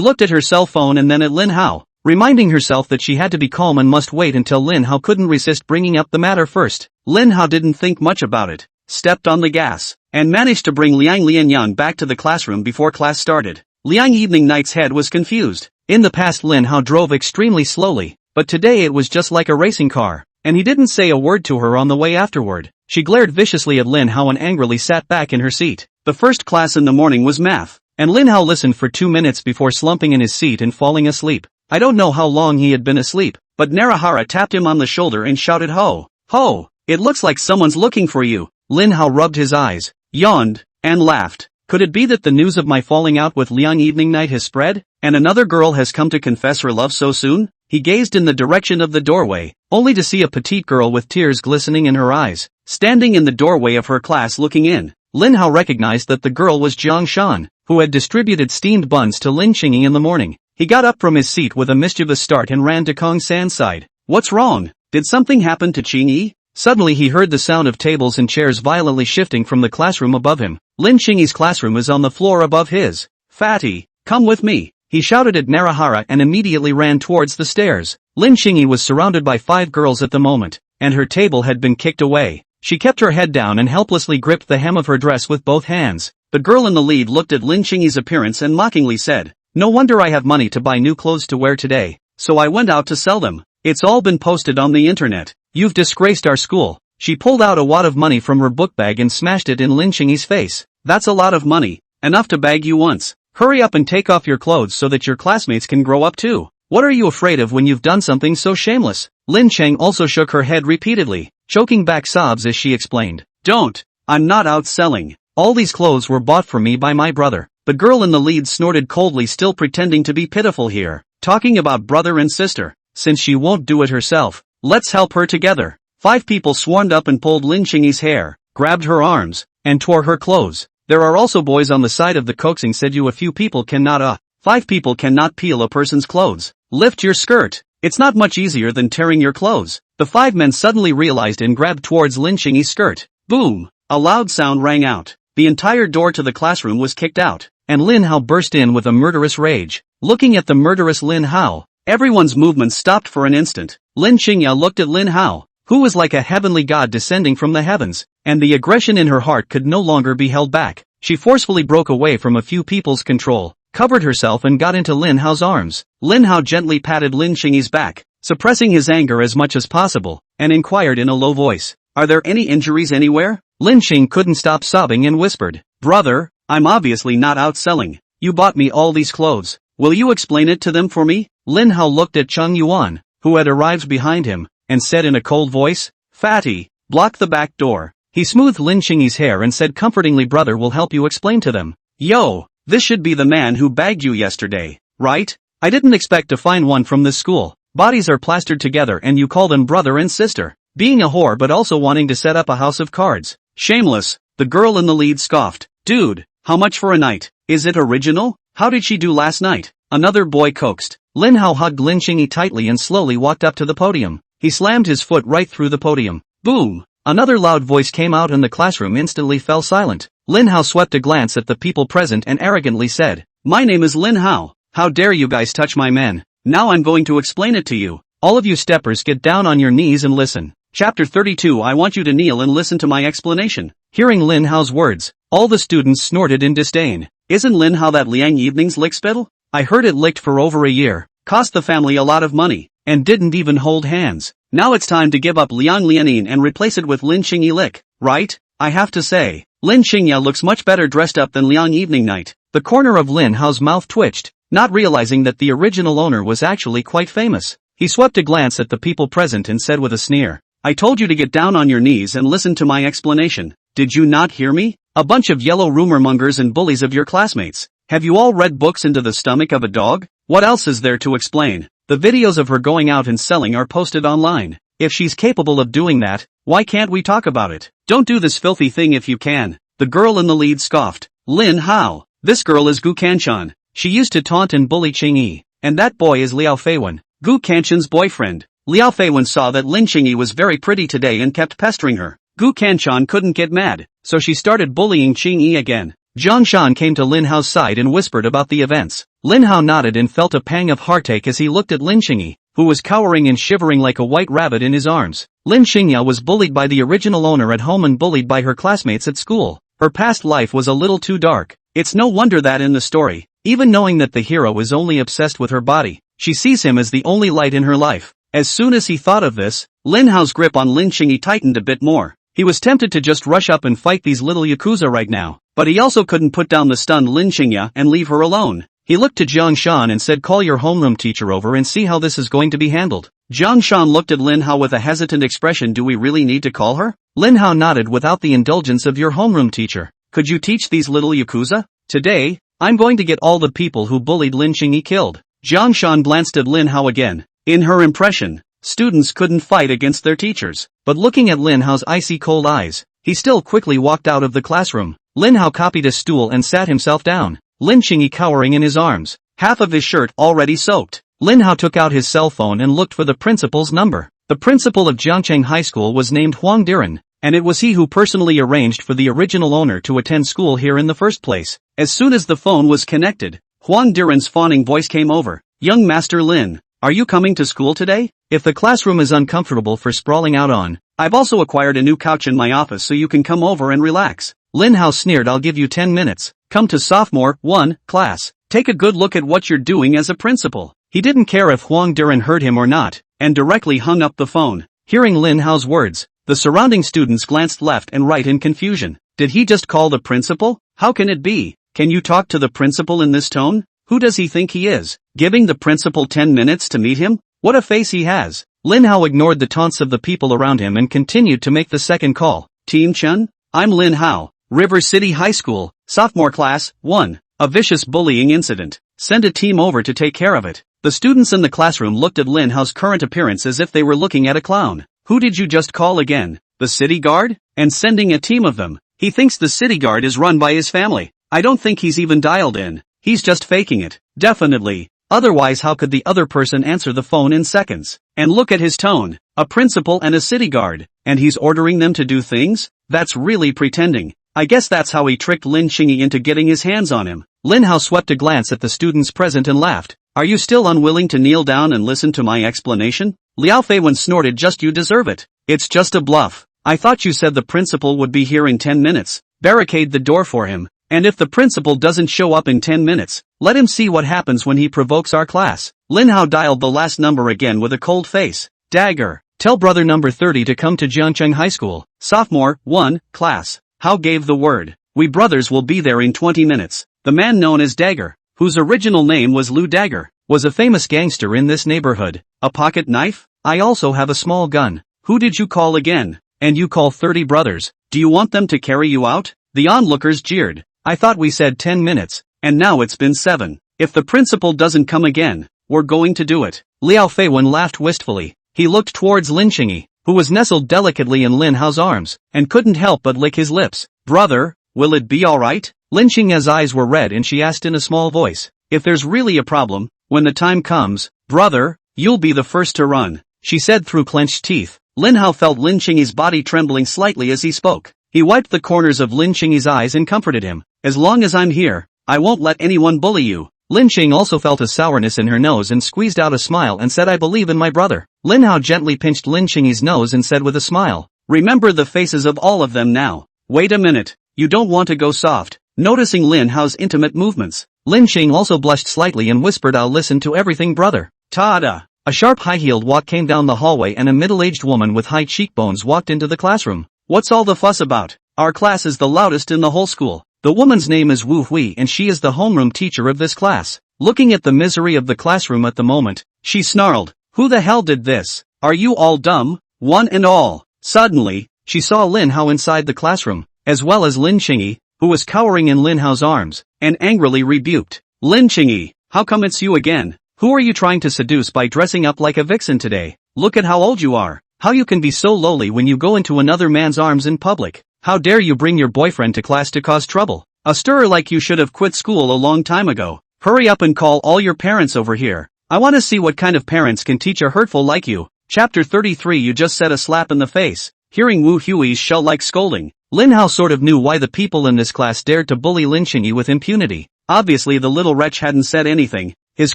looked at her cell phone and then at Lin Hao, reminding herself that she had to be calm and must wait until Lin Hao couldn't resist bringing up the matter first. Lin Hao didn't think much about it, stepped on the gas, and managed to bring Liang Lianyan back to the classroom before class started. Liang Evening Night's head was confused. In the past Lin Hao drove extremely slowly, but today it was just like a racing car, and he didn't say a word to her on the way afterward. She glared viciously at Lin Hao and angrily sat back in her seat. The first class in the morning was math, and Lin Hao listened for 2 minutes before slumping in his seat and falling asleep. I don't know how long he had been asleep, but Narahara tapped him on the shoulder and shouted, Ho! Ho! It looks like someone's looking for you. Lin Hao rubbed his eyes, yawned, and laughed. Could it be that the news of my falling out with Liang Evening Night has spread, and another girl has come to confess her love so soon? He gazed in the direction of the doorway, only to see a petite girl with tears glistening in her eyes, standing in the doorway of her class looking in. Lin Hao recognized that the girl was Jiang Shan, who had distributed steamed buns to Lin Qingyi in the morning. He got up from his seat with a mischievous start and ran to Kong San's side. What's wrong? Did something happen to Qingyi? Suddenly he heard the sound of tables and chairs violently shifting from the classroom above him. Lin Qingyi's classroom is on the floor above his. Fatty, come with me, he shouted at Narahara and immediately ran towards the stairs. Lin Qingyi was surrounded by 5 girls at the moment, and her table had been kicked away. She kept her head down and helplessly gripped the hem of her dress with both hands. The girl in the lead looked at Lin Qingyi's appearance and mockingly said, "No wonder I have money to buy new clothes to wear today, so I went out to sell them. It's all been posted on the internet. You've disgraced our school." She pulled out a wad of money from her book bag and smashed it in Lin Qingyi's face. "That's a lot of money, enough to bag you once. Hurry up and take off your clothes so that your classmates can grow up too. What are you afraid of when you've done something so shameless?" Lin Cheng also shook her head repeatedly, choking back sobs as she explained. "Don't. I'm not out selling. All these clothes were bought for me by my brother." The girl in the lead snorted coldly, still pretending to be pitiful here. Talking about brother and sister. Since she won't do it herself, let's help her together. 5 people swarmed up and pulled Lin Qingyi's hair, grabbed her arms, and tore her clothes. "There are also boys on the side of the coaxing," said you. "A few people cannot 5 people cannot peel a person's clothes. Lift your skirt. It's not much easier than tearing your clothes." The 5 men suddenly realized and grabbed towards Lin Qingyi's skirt. Boom! A loud sound rang out. The entire door to the classroom was kicked out, and Lin Hao burst in with a murderous rage. Looking at the murderous Lin Hao, everyone's movements stopped for an instant. Lin Qingyi looked at Lin Hao, who was like a heavenly god descending from the heavens, and the aggression in her heart could no longer be held back. She forcefully broke away from a few people's control, covered herself and got into Lin Hao's arms. Lin Hao gently patted Lin Qingyi's back, suppressing his anger as much as possible, and inquired in a low voice, "Are there any injuries anywhere?" Lin Qing couldn't stop sobbing and whispered, "Brother, I'm obviously not out selling. You bought me all these clothes. Will you explain it to them for me?" Lin Hao looked at Cheng Yuan, who had arrived behind him, and said in a cold voice, "Fatty, block the back door." He smoothed Lin Qingyi's hair and said comfortingly, "Brother will help you explain to them." "Yo, this should be the man who bagged you yesterday, right? I didn't expect to find one from this school. Bodies are plastered together and you call them brother and sister. Being a whore but also wanting to set up a house of cards. Shameless," the girl in the lead scoffed. "Dude, how much for a night? Is it original? How did she do last night?" Another boy coaxed. Lin Hao hugged Lin Qingyi tightly and slowly walked up to the podium. He slammed his foot right through the podium. Boom! Another loud voice came out and the classroom instantly fell silent. Lin Hao swept a glance at the people present and arrogantly said, "My name is Lin Hao. How dare you guys touch my men? Now I'm going to explain it to you. All of you steppers, get down on your knees and listen." Chapter 32. I want you to kneel and listen to my explanation. Hearing Lin Hao's words, all the students snorted in disdain. "Isn't Lin Hao that Liang Evening's lick spittle? I heard it licked for over a year, cost the family a lot of money, and didn't even hold hands. Now it's time to give up Liang Lianin and replace it with Lin Qingyi Lick, right? I have to say, Lin Qingyi looks much better dressed up than Liang Evening Night." The corner of Lin Hao's mouth twitched, not realizing that the original owner was actually quite famous. He swept a glance at the people present and said with a sneer, "I told you to get down on your knees and listen to my explanation. Did you not hear me? A bunch of yellow rumor mongers and bullies of your classmates. Have you all read books into the stomach of a dog? What else is there to explain? The videos of her going out and selling are posted online. If she's capable of doing that, why can't we talk about it? Don't do this filthy thing if you can." The girl in the lead scoffed. "Lin Hao, this girl is Gu Kanchan. She used to taunt and bully Qingyi, and that boy is Liao Feiwen, Gu Kanchan's boyfriend." Liao Feiwen saw that Lin Qingyi was very pretty today and kept pestering her. Gu Kanchan couldn't get mad, so she started bullying Qingyi again. Jiang Shan came to Lin Hao's side and whispered about the events. Lin Hao nodded and felt a pang of heartache as he looked at Lin Qingyi, who was cowering and shivering like a white rabbit in his arms. Lin Qingyi was bullied by the original owner at home and bullied by her classmates at school. Her past life was a little too dark. It's no wonder that in the story, even knowing that the hero is only obsessed with her body, she sees him as the only light in her life. As soon as he thought of this, Lin Hao's grip on Lin Qingyi tightened a bit more. He was tempted to just rush up and fight these little yakuza right now, but he also couldn't put down the stunned Lin Qingyi and leave her alone. He looked to Jiang Shan and said, "Call your homeroom teacher over and see how this is going to be handled." Jiang Shan looked at Lin Hao with a hesitant expression. "Do we really need to call her?" Lin Hao nodded. "Without the indulgence of your homeroom teacher, could you teach these little yakuza? Today, I'm going to get all the people who bullied Lin Qingyi killed." Jiang Shan glanced at Lin Hao again, In her impression, students couldn't fight against their teachers. But looking at Lin Hao's icy cold eyes, he still quickly walked out of the classroom. Lin Hao copied a stool and sat himself down, Lin Qingyi cowering in his arms, half of his shirt already soaked. Lin Hao took out his cell phone and looked for the principal's number. The principal of Jiangcheng High School was named Huang Diren, and it was he who personally arranged for the original owner to attend school here in the first place. As soon as the phone was connected, Huang Diren's fawning voice came over. Young Master Lin, are you coming to school today? If the classroom is uncomfortable for sprawling out on, I've also acquired a new couch in my office so you can come over and relax. Lin Hao sneered. I'll give you 10 minutes. Come to sophomore 1 class. Take a good look at what you're doing as a principal. He didn't care if Huang Diren heard him or not, and directly hung up the phone. Hearing Lin Hao's words, the surrounding students glanced left and right in confusion. Did he just call the principal? How can it be? Can you talk to the principal in this tone? Who does he think he is? Giving the principal 10 minutes to meet him? What a face he has. Lin Hao ignored the taunts of the people around him and continued to make the second call. Team Chun? I'm Lin Hao, River City High School, sophomore class 1. A vicious bullying incident. Send a team over to take care of it. The students in the classroom looked at Lin Hao's current appearance as if they were looking at a clown. Who did you just call again? The city guard? And sending a team of them. He thinks the city guard is run by his family. I don't think he's even dialed in. He's just faking it. Definitely. Otherwise how could the other person answer the phone in seconds? And look at his tone. A principal and a city guard. And he's ordering them to do things? That's really pretending. I guess that's how he tricked Lin Qingyi into getting his hands on him. Lin Hao swept a glance at the students present and laughed. Are you still unwilling to kneel down and listen to my explanation? Liao Feiwen snorted. Just you deserve it. It's just a bluff. I thought you said the principal would be here in 10 minutes. Barricade the door for him. And if the principal doesn't show up in 10 minutes, let him see what happens when he provokes our class. Lin Hao dialed the last number again with a cold face. Dagger. Tell brother number 30 to come to Jiangcheng High School, sophomore 1 class. Hao gave the word. We brothers will be there in 20 minutes. The man known as Dagger, whose original name was Lu Dagger, was a famous gangster in this neighborhood. A pocket knife? I also have a small gun. Who did you call again? And you call 30 brothers. Do you want them to carry you out? The onlookers jeered. I thought we said 10 minutes, and now it's been 7. If the principal doesn't come again, we're going to do it. Liao Feiwen laughed wistfully. He looked towards Lin Qingyi, who was nestled delicately in Lin Hao's arms, and couldn't help but lick his lips. Brother, will it be alright? Lin Qingyi's eyes were red and she asked in a small voice. If there's really a problem, when the time comes, brother, you'll be the first to run, she said through clenched teeth. Lin Hao felt Lin Qingyi's body trembling slightly as he spoke. He wiped the corners of Lin Qingyi's eyes and comforted him. As long as I'm here, I won't let anyone bully you. Lin Qing also felt a sourness in her nose and squeezed out a smile and said, I believe in my brother. Lin Hao gently pinched Lin Qingyi's nose and said with a smile, remember the faces of all of them now. Wait a minute, you don't want to go soft. Noticing Lin Hao's intimate movements, Lin Qing also blushed slightly and whispered, I'll listen to everything brother. Ta-da! A sharp high-heeled walk came down the hallway and a middle-aged woman with high cheekbones walked into the classroom. What's all the fuss about? Our class is the loudest in the whole school. The woman's name is Wu Hui and she is the homeroom teacher of this class. Looking at the misery of the classroom at the moment, she snarled, who the hell did this? Are you all dumb? One and all. Suddenly, she saw Lin Hao inside the classroom, as well as Lin Qingyi, who was cowering in Lin Hao's arms, and angrily rebuked. Lin Qingyi, how come it's you again? Who are you trying to seduce by dressing up like a vixen today? Look at how old you are. How you can be so lowly when you go into another man's arms in public? How dare you bring your boyfriend to class to cause trouble? A stirrer like you should have quit school a long time ago. Hurry up and call all your parents over here. I want to see what kind of parents can teach a hurtful like you. Chapter 33. You just said a slap in the face. Hearing Wu Hui's shell-like scolding, Lin Hao sort of knew why the people in this class dared to bully Lin Qingyi with impunity. Obviously the little wretch hadn't said anything, his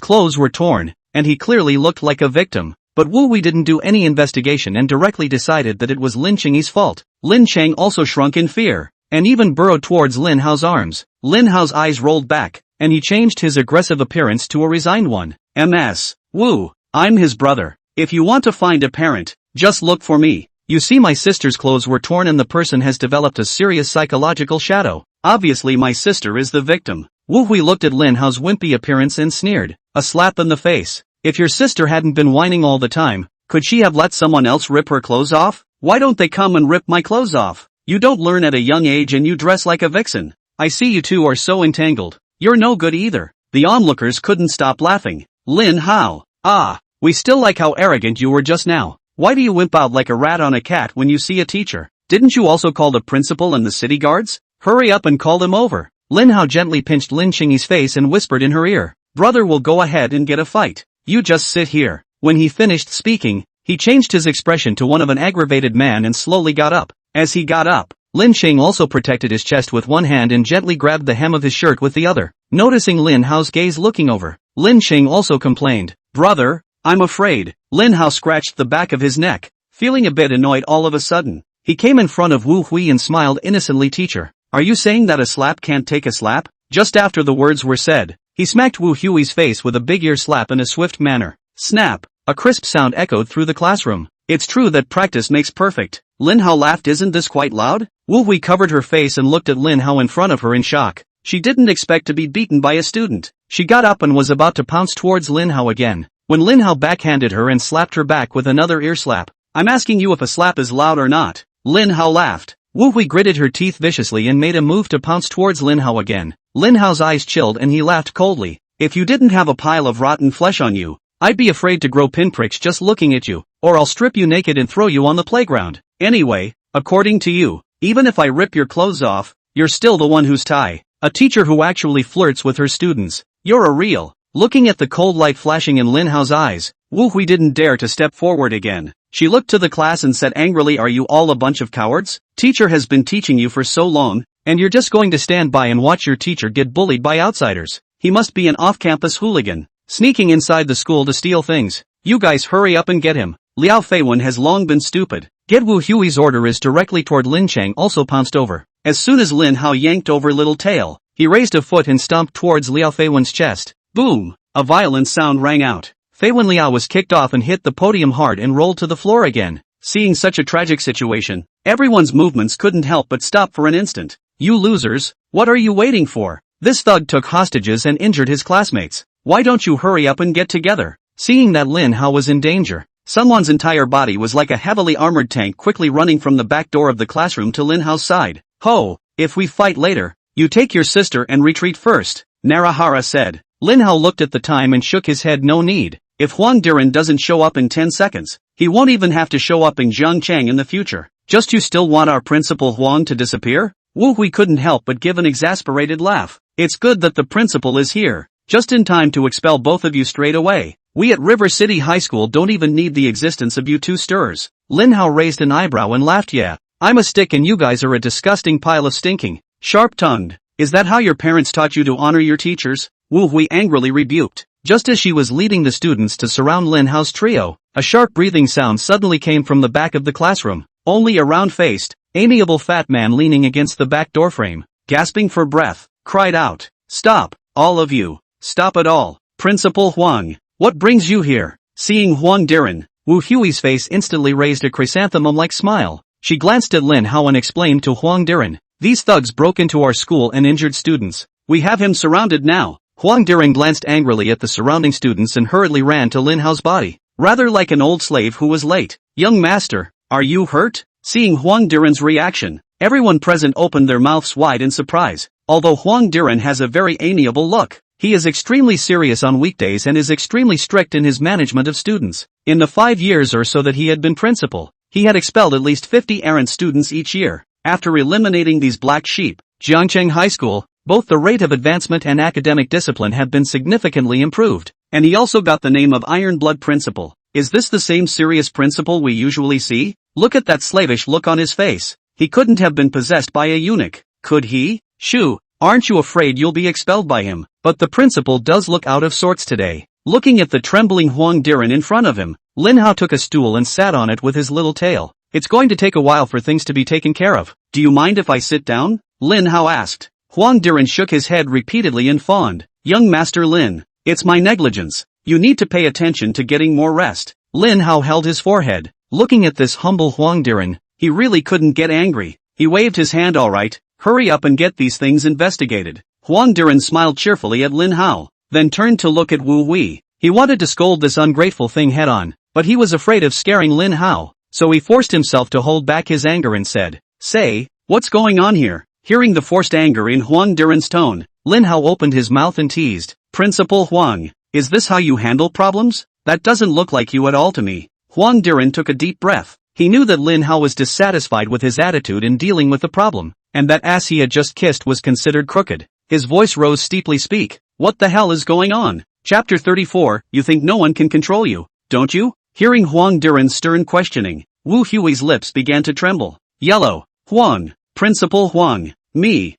clothes were torn, and he clearly looked like a victim. But Wu Hui didn't do any investigation and directly decided that it was Lin Qingyi's fault. Lin Chang also shrunk in fear, and even burrowed towards Lin Hao's arms. Lin Hao's eyes rolled back, and he changed his aggressive appearance to a resigned one. Ms. Wu, I'm his brother. If you want to find a parent, just look for me. You see, my sister's clothes were torn and the person has developed a serious psychological shadow. Obviously my sister is the victim. Wu Hui looked at Lin Hao's wimpy appearance and sneered. A slap in the face. If your sister hadn't been whining all the time, could she have let someone else rip her clothes off? Why don't they come and rip my clothes off? You don't learn at a young age and you dress like a vixen. I see you two are so entangled. You're no good either. The onlookers couldn't stop laughing. Lin Hao. Ah, We still like how arrogant you were just now. Why do you wimp out like a rat on a cat when you see a teacher? Didn't you also call the principal and the city guards? Hurry up and call them over. Lin Hao gently pinched Lin Qingyi's face and whispered in her ear. Brother will go ahead and get a fight. You just sit here. When he finished speaking, he changed his expression to one of an aggravated man and slowly got up. As he got up, Lin Qing also protected his chest with one hand and gently grabbed the hem of his shirt with the other. Noticing Lin Hao's gaze looking over, Lin Qing also complained. Brother, I'm afraid. Lin Hao scratched the back of his neck, feeling a bit annoyed all of a sudden. He came in front of Wu Hui and smiled innocently. Teacher, are you saying that a slap can't take a slap? Just after the words were said, he smacked Wu Hui's face with a big ear slap in a swift manner. Snap! A crisp sound echoed through the classroom. It's true that practice makes perfect. Lin Hao laughed. Isn't this quite loud? Wu Hui covered her face and looked at Lin Hao in front of her in shock. She didn't expect to be beaten by a student. She got up and was about to pounce towards Lin Hao again, when Lin Hao backhanded her and slapped her back with another ear slap. I'm asking you if a slap is loud or not. Lin Hao laughed. Wu Hui gritted her teeth viciously and made a move to pounce towards Lin Hao again. Lin Hao's eyes chilled and he laughed coldly. If you didn't have a pile of rotten flesh on you, I'd be afraid to grow pinpricks just looking at you, or I'll strip you naked and throw you on the playground. Anyway, according to you, even if I rip your clothes off, you're still the one who's a teacher who actually flirts with her students. You're a real. Looking at the cold light flashing in Lin Hao's eyes, Wu Hui didn't dare to step forward again. She looked to the class and said angrily, are you all a bunch of cowards? Teacher has been teaching you for so long, and you're just going to stand by and watch your teacher get bullied by outsiders. He must be an off-campus hooligan, sneaking inside the school to steal things. You guys hurry up and get him. Liao Feiwen has long been stupid. Get Wu Hui's order is directly toward Lin Cheng also pounced over. As soon as Lin Hao yanked over Little Tail, he raised a foot and stomped towards Liao Feiwen's chest. Boom! A violent sound rang out. Feiwen Liao was kicked off and hit the podium hard and rolled to the floor again. Seeing such a tragic situation, everyone's movements couldn't help but stop for an instant. You losers, what are you waiting for? This thug took hostages and injured his classmates. Why don't you hurry up and get together? Seeing that Lin Hao was in danger, someone's entire body was like a heavily armored tank quickly running from the back door of the classroom to Lin Hao's side. Ho, if we fight later, you take your sister and retreat first, Narahara said. Lin Hao looked at the time and shook his head. No need. If Huang Diren doesn't show up in 10 seconds, he won't even have to show up in Zhangchang in the future. Just you still want our principal Huang to disappear? Wu Hui couldn't help but give an exasperated laugh. It's good that the principal is here, just in time to expel both of you straight away. We at River City High School don't even need the existence of you two stirrers. Lin Hao raised an eyebrow and laughed. Yeah, I'm a stick and you guys are a disgusting pile of stinking, sharp-tongued. Is that how your parents taught you to honor your teachers? Wu Hui angrily rebuked. Just as she was leading the students to surround Lin Hao's trio, a sharp breathing sound suddenly came from the back of the classroom. Only a round-faced, amiable fat man leaning against the back doorframe, gasping for breath, cried out, "Stop, all of you, stop it all. Principal Huang, what brings you here?" Seeing Huang Diren, Wu Hui's face instantly raised a chrysanthemum-like smile. She glanced at Lin Hao and explained to Huang Diren, "These thugs broke into our school and injured students. We have him surrounded now." Huang Diren glanced angrily at the surrounding students and hurriedly ran to Lin Hao's body, rather like an old slave who was late. "Young master, are you hurt?" Seeing Huang Diren's reaction, everyone present opened their mouths wide in surprise. Although Huang Diren has a very amiable look, he is extremely serious on weekdays and is extremely strict in his management of students. In the 5 years or so that he had been principal, he had expelled at least 50 errant students each year. After eliminating these black sheep, Jiangcheng High School, both the rate of advancement and academic discipline have been significantly improved, and he also got the name of Iron Blood Principal. Is this the same serious principal we usually see? Look at that slavish look on his face. He couldn't have been possessed by a eunuch, could he? Shoo, aren't you afraid you'll be expelled by him? But the principal does look out of sorts today. Looking at the trembling Huang Diren in front of him, Lin Hao took a stool and sat on it with his little tail. It's going to take a while for things to be taken care of. Do you mind if I sit down? Lin Hao asked. Huang Diren shook his head repeatedly and fawned. Young Master Lin, it's my negligence. You need to pay attention to getting more rest. Lin Hao held his forehead. Looking at this humble Huang Diren, he really couldn't get angry. He waved his hand. All right, hurry up and get these things investigated. Huang Diren smiled cheerfully at Lin Hao, then turned to look at Wu Hui. He wanted to scold this ungrateful thing head on, but he was afraid of scaring Lin Hao, so he forced himself to hold back his anger and said, "Say, what's going on here?" Hearing the forced anger in Huang Diren's tone, Lin Hao opened his mouth and teased, "Principal Huang, is this how you handle problems?" That doesn't look like you at all to me. Huang Diren took a deep breath. He knew that Lin Hao was dissatisfied with his attitude in dealing with the problem, and that ass he had just kissed was considered crooked. His voice rose steeply. Speak. What the hell is going on? Chapter 34, You think no one can control you, don't you? Hearing Huang Diren's stern questioning, Wu Hui's lips began to tremble. Yellow. Huang. Principal Huang. Me.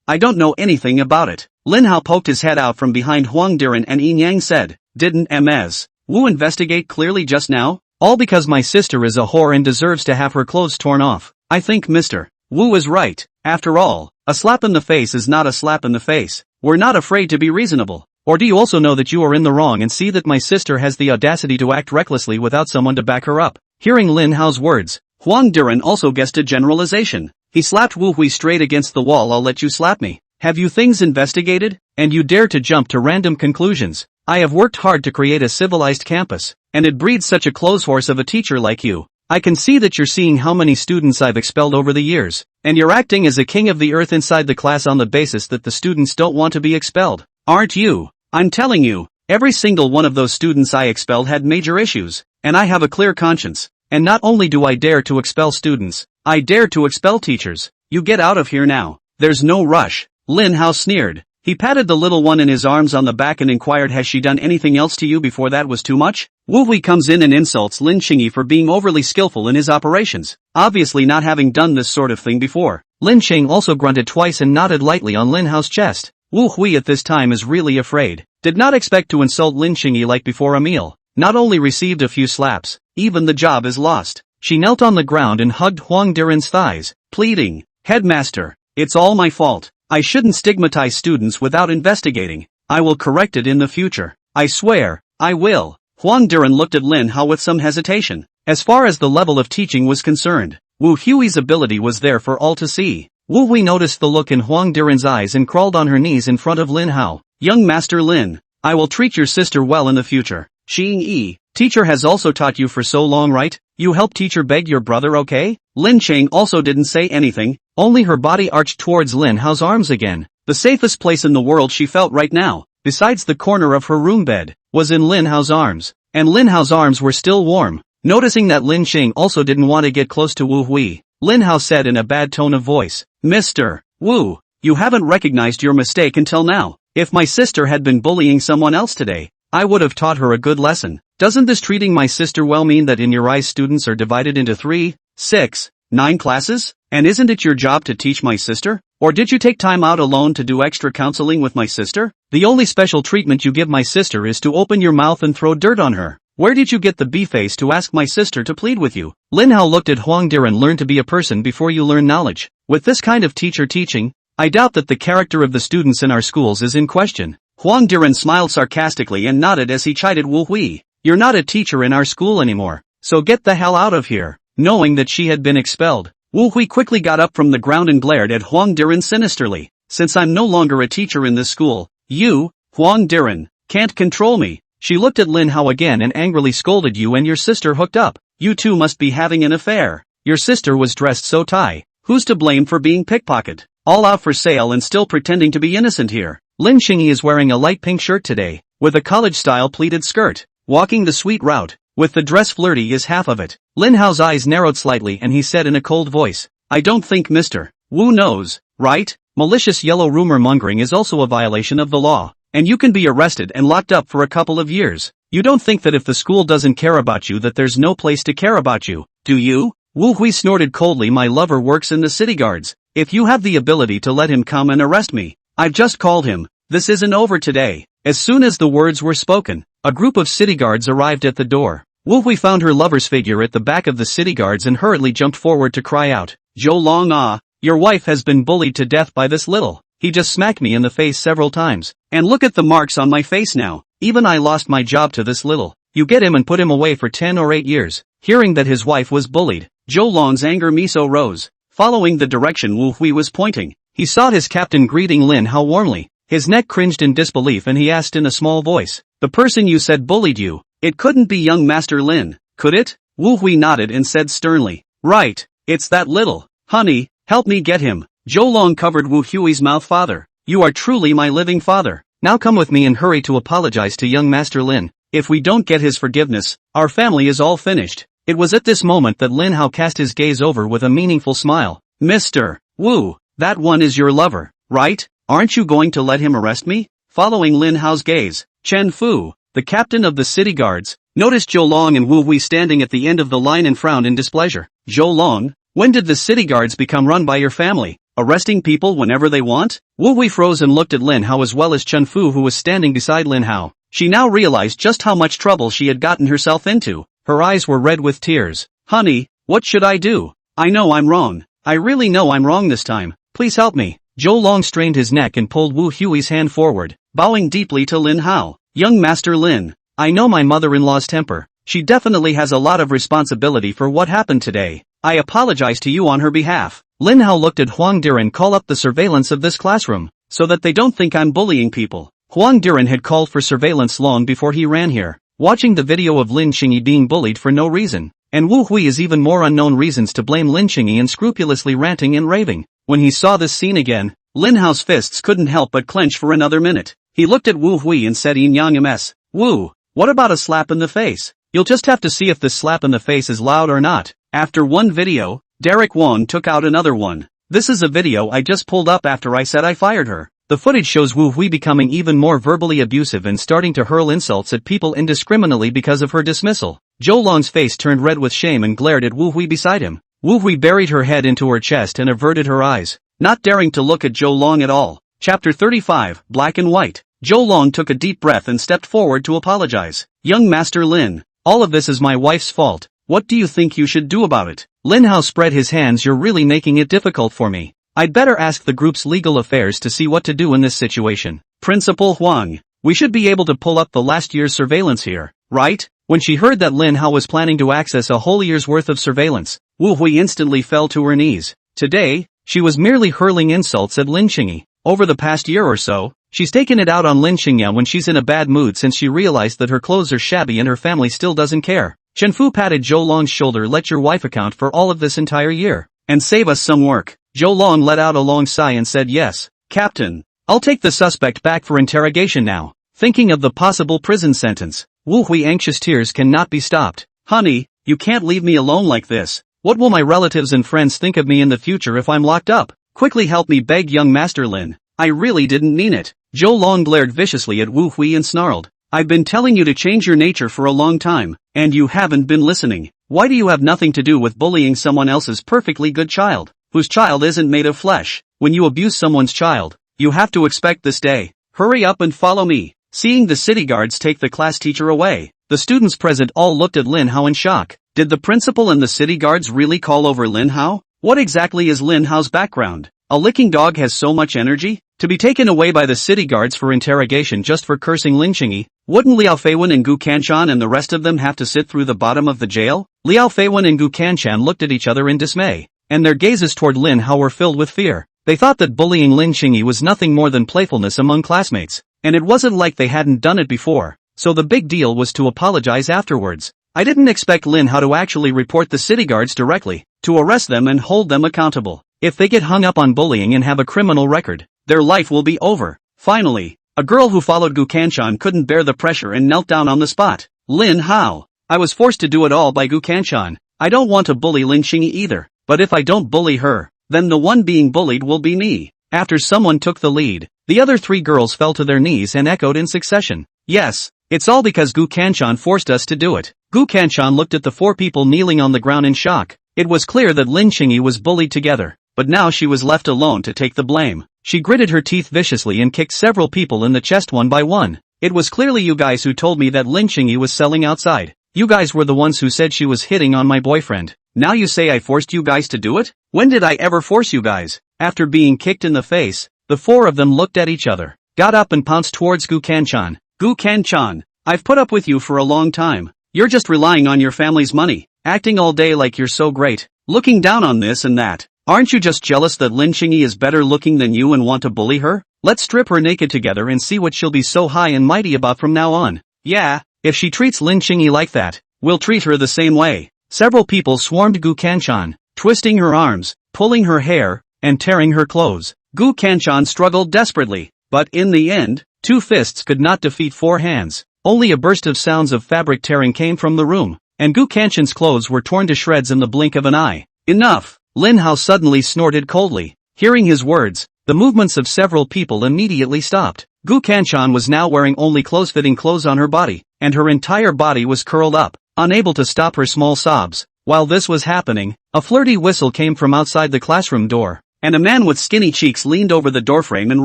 I don't know anything about it. Lin Hao poked his head out from behind Huang Diren and Yin Yang said, Didn't Ms. Wu investigate clearly just now? All because my sister is a whore and deserves to have her clothes torn off. I think Mr. Wu is right. After all, a slap in the face is not a slap in the face. We're not afraid to be reasonable. Or do you also know that you are in the wrong and see that my sister has the audacity to act recklessly without someone to back her up? Hearing Lin Hao's words, Huang Diren also guessed a generalization. He slapped Wu Hui straight against the wall. I'll let you slap me. Have you things investigated? And you dare to jump to random conclusions? I have worked hard to create a civilized campus, and it breeds such a clothes horse of a teacher like you. I can see that you're seeing how many students I've expelled over the years, and you're acting as a king of the earth inside the class on the basis that the students don't want to be expelled, aren't you? I'm telling you, every single one of those students I expelled had major issues, and I have a clear conscience. And not only do I dare to expel students, I dare to expel teachers. You get out of here now. There's no rush. Lin Hao sneered. He patted the little one in his arms on the back and inquired, has she done anything else to you before that was too much? Wu Hui comes in and insults Lin Qingyi for being overly skillful in his operations, obviously not having done this sort of thing before. Lin Qing also grunted twice and nodded lightly on Lin Hao's chest. Wu Hui at this time is really afraid. Did not expect to insult Lin Qingyi like before a meal. Not only received a few slaps, even the job is lost. She knelt on the ground and hugged Huang Diren's thighs, pleading, Headmaster, it's all my fault. I shouldn't stigmatize students without investigating. I will correct it in the future. I swear, I will. Huang Diren looked at Lin Hao with some hesitation. As far as the level of teaching was concerned, Wu Hui's ability was there for all to see. Wu Hui noticed the look in Huang Diren's eyes and crawled on her knees in front of Lin Hao. Young Master Lin, I will treat your sister well in the future. Xing Yi, teacher has also taught you for so long, right? You help teacher beg your brother, okay? Lin Cheng also didn't say anything, only her body arched towards Lin Hao's arms again. The safest place in the world she felt right now, besides the corner of her room bed, was in Lin Hao's arms. And Lin Hao's arms were still warm. Noticing that Lin Cheng also didn't want to get close to Wu Hui, Lin Hao said in a bad tone of voice, Mr. Wu, you haven't recognized your mistake until now. If my sister had been bullying someone else today, I would have taught her a good lesson. Doesn't this treating my sister well mean that in your eyes students are divided into 3, 6, 9 classes? And isn't it your job to teach my sister? Or did you take time out alone to do extra counseling with my sister? The only special treatment you give my sister is to open your mouth and throw dirt on her. Where did you get the b-face to ask my sister to plead with you? Lin Hao looked at Huang Diren. Learn to be a person before you learn knowledge. With this kind of teacher teaching, I doubt that the character of the students in our schools is in question. Huang Diren smiled sarcastically and nodded as he chided Wu Hui. You're not a teacher in our school anymore, so get the hell out of here. Knowing that she had been expelled, Wu Hui quickly got up from the ground and glared at Huang Diren sinisterly. Since I'm no longer a teacher in this school, you, Huang Diren, can't control me. She looked at Lin Hao again and angrily scolded, you and your sister hooked up. You two must be having an affair. Your sister was dressed so tie. Who's to blame for being pickpocketed? All out for sale and still pretending to be innocent here. Lin Qingyi is wearing a light pink shirt today, with a college-style pleated skirt, walking the sweet route, with the dress flirty is half of it. Lin Hao's eyes narrowed slightly and he said in a cold voice, I don't think Mr. Wu knows, right? Malicious yellow rumor mongering is also a violation of the law, and you can be arrested and locked up for a couple of years. You don't think that if the school doesn't care about you that there's no place to care about you, do you? Wu Hui snorted coldly. My lover works in the city guards. If you have the ability to let him come and arrest me, I've just called him. This isn't over today. As soon as the words were spoken, a group of city guards arrived at the door. Wu Hui found her lover's figure at the back of the city guards and hurriedly jumped forward to cry out, Zhou Long, your wife has been bullied to death by this little. He just smacked me in the face several times. And look at the marks on my face now. Even I lost my job to this little. You get him and put him away for 10 or 8 years. Hearing that his wife was bullied, Zhou Long's anger miso rose. Following the direction Wu Hui was pointing, he saw his captain greeting Lin Hao warmly. His neck cringed in disbelief and he asked in a small voice, the person you said bullied you, it couldn't be young Master Lin, could it? Wu Hui nodded and said sternly, right, it's that little. Honey, help me get him. Zhou Long covered Wu Hui's mouth. Father, you are truly my living father. Now come with me and hurry to apologize to young Master Lin. If we don't get his forgiveness, our family is all finished. It was at this moment that Lin Hao cast his gaze over with a meaningful smile. Mr. Wu, that one is your lover, right? Aren't you going to let him arrest me? Following Lin Hao's gaze, Chen Fu, the captain of the city guards, noticed Zhou Long and Wu Hui standing at the end of the line and frowned in displeasure. Zhou Long, when did the city guards become run by your family, arresting people whenever they want? Wu Hui froze and looked at Lin Hao as well as Chen Fu, who was standing beside Lin Hao. She now realized just how much trouble she had gotten herself into. Her eyes were red with tears. Honey, what should I do? I know I'm wrong. I really know I'm wrong this time. Please help me. Zhou Long strained his neck and pulled Wu Hui's hand forward, bowing deeply to Lin Hao. Young Master Lin, I know my mother-in-law's temper. She definitely has a lot of responsibility for what happened today. I apologize to you on her behalf. Lin Hao looked at Huang Diren. Call up the surveillance of this classroom, so that they don't think I'm bullying people. Huang Diren had called for surveillance long before he ran here, watching the video of Lin Qingyi being bullied for no reason. And Wu Hui is even more unknown reasons to blame Lin Qingyi and scrupulously ranting and raving. When he saw this scene again, Lin Hao's fists couldn't help but clench for another minute. He looked at Wu Hui and said, Yin Yang Ms. Wu, what about a slap in the face? You'll just have to see if this slap in the face is loud or not. After one video, Derek Wong took out another one. This is a video I just pulled up after I said I fired her. The footage shows Wu Hui becoming even more verbally abusive and starting to hurl insults at people indiscriminately because of her dismissal. Zhou Long's face turned red with shame and glared at Wu Hui beside him. Wu Hui buried her head into her chest and averted her eyes, not daring to look at Zhou Long at all. Chapter 35, Black and White. Zhou Long took a deep breath and stepped forward to apologize. Young Master Lin, all of this is my wife's fault. What do you think you should do about it? Lin Hao spread his hands. You're really making it difficult for me. I'd better ask the group's legal affairs to see what to do in this situation. Principal Huang, we should be able to pull up the last year's surveillance here, right? When she heard that Lin Hao was planning to access a whole year's worth of surveillance, Wu Hui instantly fell to her knees. Today, she was merely hurling insults at Lin Qingyi. Over the past year or so, she's taken it out on Lin Qingyi when she's in a bad mood since she realized that her clothes are shabby and her family still doesn't care. Chen Fu patted Zhou Long's shoulder. Let your wife account for all of this entire year, and save us some work. Zhou Long let out a long sigh and said, yes, Captain. I'll take the suspect back for interrogation now. Thinking of the possible prison sentence, Wu Hui anxious tears cannot be stopped. Honey, you can't leave me alone like this. What will my relatives and friends think of me in the future if I'm locked up? Quickly help me, begged young Master Lin. I really didn't mean it. Zhou Long glared viciously at Wu Hui and snarled. I've been telling you to change your nature for a long time, and you haven't been listening. Why do you have nothing to do with bullying someone else's perfectly good child, whose child isn't made of flesh? When you abuse someone's child, you have to expect this day. Hurry up and follow me. Seeing the city guards take the class teacher away, the students present all looked at Lin Hao in shock. Did the principal and the city guards really call over Lin Hao? What exactly is Lin Hao's background? A licking dog has so much energy? To be taken away by the city guards for interrogation just for cursing Lin Qingyi? Wouldn't Liao Feiwen and Gu Kanchan and the rest of them have to sit through the bottom of the jail? Liao Feiwen and Gu Kanchan looked at each other in dismay, and their gazes toward Lin Hao were filled with fear. They thought that bullying Lin Qingyi was nothing more than playfulness among classmates, and it wasn't like they hadn't done it before, so the big deal was to apologize afterwards. I didn't expect Lin Hao to actually report the city guards directly, to arrest them and hold them accountable. If they get hung up on bullying and have a criminal record, their life will be over. Finally, a girl who followed Gu Kanchan couldn't bear the pressure and knelt down on the spot. Lin Hao, I was forced to do it all by Gu Kanchan. I don't want to bully Lin Qingyi either, but if I don't bully her, then the one being bullied will be me. After someone took the lead, the other three girls fell to their knees and echoed in succession. Yes, it's all because Gu Kanchan forced us to do it. Gu Kanchan looked at the four people kneeling on the ground in shock. It was clear that Lin Qingyi was bullied together, but now she was left alone to take the blame. She gritted her teeth viciously and kicked several people in the chest one by one. It was clearly you guys who told me that Lin Qingyi was selling outside. You guys were the ones who said she was hitting on my boyfriend. Now you say I forced you guys to do it? When did I ever force you guys? After being kicked in the face, the four of them looked at each other, got up and pounced towards Gu Kanchan. Gu Kanchan, I've put up with you for a long time. You're just relying on your family's money, acting all day like you're so great, looking down on this and that. Aren't you just jealous that Lin Qingyi is better looking than you and want to bully her? Let's strip her naked together and see what she'll be so high and mighty about from now on. Yeah, if she treats Lin Qingyi like that, we'll treat her the same way. Several people swarmed Gu Kanchan, twisting her arms, pulling her hair, and tearing her clothes. Gu Kanchan struggled desperately, but in the end, 2 fists could not defeat 4 hands. only a burst of sounds of fabric tearing came from the room, and Gu Kanchan's clothes were torn to shreds in the blink of an eye. Enough! Lin Hao suddenly snorted coldly. Hearing his words, the movements of several people immediately stopped. Gu Kanchan was now wearing only close-fitting clothes on her body, and her entire body was curled up, unable to stop her small sobs. While this was happening, a flirty whistle came from outside the classroom door, and a man with skinny cheeks leaned over the doorframe and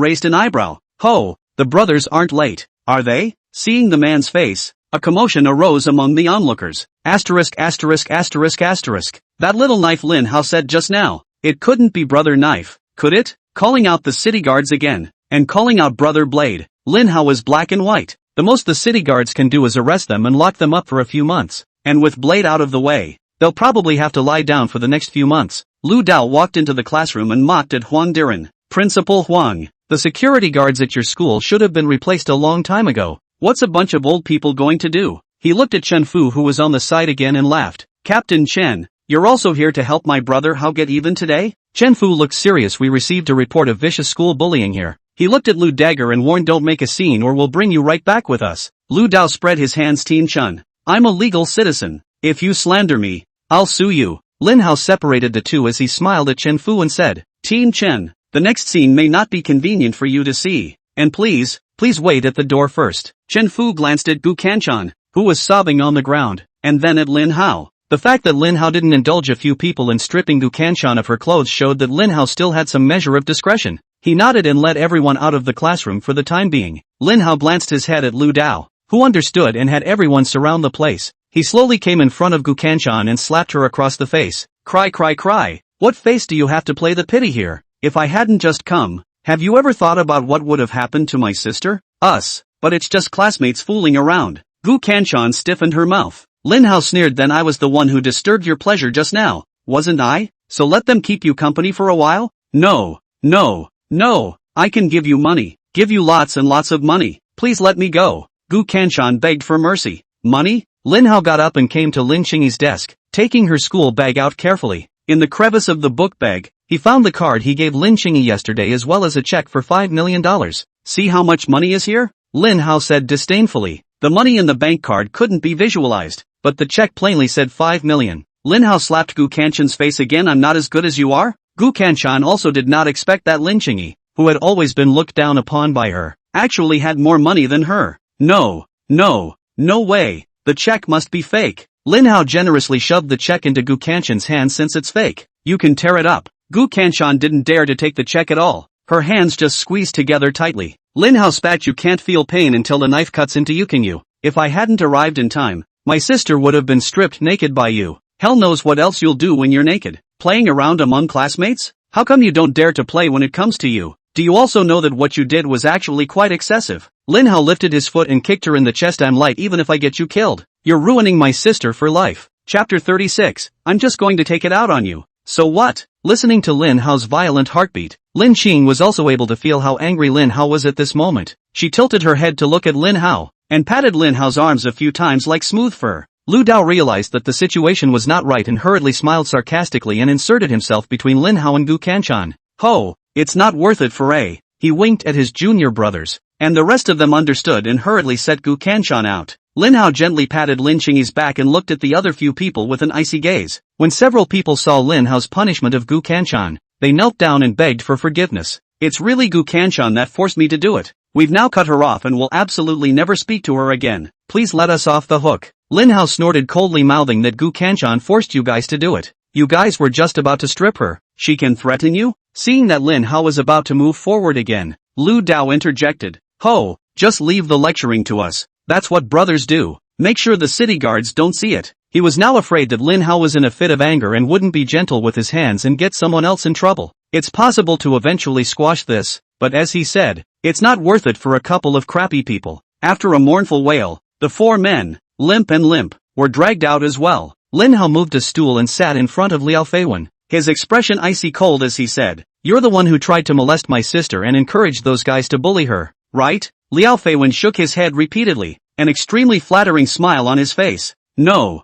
raised an eyebrow. Ho! The brothers aren't late, are they? Seeing the man's face, a commotion arose among the onlookers. Asterisk. That little knife Lin Hao said just now. It couldn't be Brother Knife, could it? Calling out the city guards again, and calling out Brother Blade. Lin Hao is black and white. The most the city guards can do is arrest them and lock them up for a few months. And with Blade out of the way, they'll probably have to lie down for the next few months. Lu Dao walked into the classroom and mocked at Huang Diren. Principal Huang, the security guards at your school should have been replaced a long time ago. What's a bunch of old people going to do? He looked at Chen Fu, who was on the side again, and laughed. Captain Chen, you're also here to help my brother Hao get even today? Chen Fu looked serious. We received a report of vicious school bullying here. He looked at Lu Dagger and warned, don't make a scene or we'll bring you right back with us. Lu Dao spread his hands. Teen Chun, I'm a legal citizen. If you slander me, I'll sue you. Lin Hao separated the two as he smiled at Chen Fu and said, Teen Chen, the next scene may not be convenient for you to see. And please wait at the door first. Chen Fu glanced at Gu Kanchan, who was sobbing on the ground, and then at Lin Hao. The fact that Lin Hao didn't indulge a few people in stripping Gu Kanchan of her clothes showed that Lin Hao still had some measure of discretion. He nodded and let everyone out of the classroom for the time being. Lin Hao glanced his head at Lu Dao, who understood and had everyone surround the place. He slowly came in front of Gu Kanchan and slapped her across the face. Cry. What face do you have to play the pity here? If I hadn't just come, have you ever thought about what would have happened to my sister? Us. But it's just classmates fooling around. Gu Kanchan stiffened her mouth. Lin Hao sneered. Then I was the one who disturbed your pleasure just now, wasn't I? So let them keep you company for a while? No. I can give you money. Give you lots and lots of money. Please let me go. Gu Kanchan begged for mercy. Money? Lin Hao got up and came to Lin Qingyi's desk, taking her school bag out carefully. In the crevice of the book bag, he found the card he gave Lin Qingyi yesterday as well as a check for $5 million. See how much money is here? Lin Hao said disdainfully. The money in the bank card couldn't be visualized, but the check plainly said 5 million. Lin Hao slapped Gu Kanchan's face again. I'm not as good as you are? Gu Kanchan also did not expect that Lin Qingyi, who had always been looked down upon by her, actually had more money than her. No way. The check must be fake. Lin Hao generously shoved the check into Gu Kanchan's hand. Since it's fake, you can tear it up. Gu Kanchan didn't dare to take the check at all. Her hands just squeezed together tightly. Lin Hao spat. You can't feel pain until the knife cuts into you. If I hadn't arrived in time, my sister would have been stripped naked by you. Hell knows what else you'll do when you're naked. Playing around among classmates? How come you don't dare to play when it comes to you? Do you also know that what you did was actually quite excessive? Lin Hao lifted his foot and kicked her in the chest. I'm light even if I get you killed. You're ruining my sister for life. Chapter 36. I'm just going to take it out on you. So what? Listening to Lin Hao's violent heartbeat, Lin Qing was also able to feel how angry Lin Hao was at this moment. She tilted her head to look at Lin Hao, and patted Lin Hao's arms a few times like smooth fur. Lu Dao realized that the situation was not right and hurriedly smiled sarcastically and inserted himself between Lin Hao and Gu Kanchan. Ho! It's not worth it for A. He winked at his junior brothers, and the rest of them understood and hurriedly set Gu Kanchan out. Lin Hao gently patted Lin Qingyi's back and looked at the other few people with an icy gaze. When several people saw Lin Hao's punishment of Gu Kanchan, they knelt down and begged for forgiveness. It's really Gu Kanchan that forced me to do it. We've now cut her off and will absolutely never speak to her again. Please let us off the hook. Lin Hao snorted coldly, mouthing that Gu Kanchan forced you guys to do it. You guys were just about to strip her. She can threaten you? Seeing that Lin Hao was about to move forward again, Lu Dao interjected. Ho, just leave the lecturing to us. That's what brothers do. Make sure the city guards don't see it. He was now afraid that Lin Hao was in a fit of anger and wouldn't be gentle with his hands and get someone else in trouble. It's possible to eventually squash this, but as he said, it's not worth it for a couple of crappy people. After a mournful wail, the four men, limp, were dragged out as well. Lin Hao moved a stool and sat in front of Liao Feiwen, his expression icy cold as he said, "You're the one who tried to molest my sister and encouraged those guys to bully her, right?" Liao Feiwen shook his head repeatedly, an extremely flattering smile on his face. No,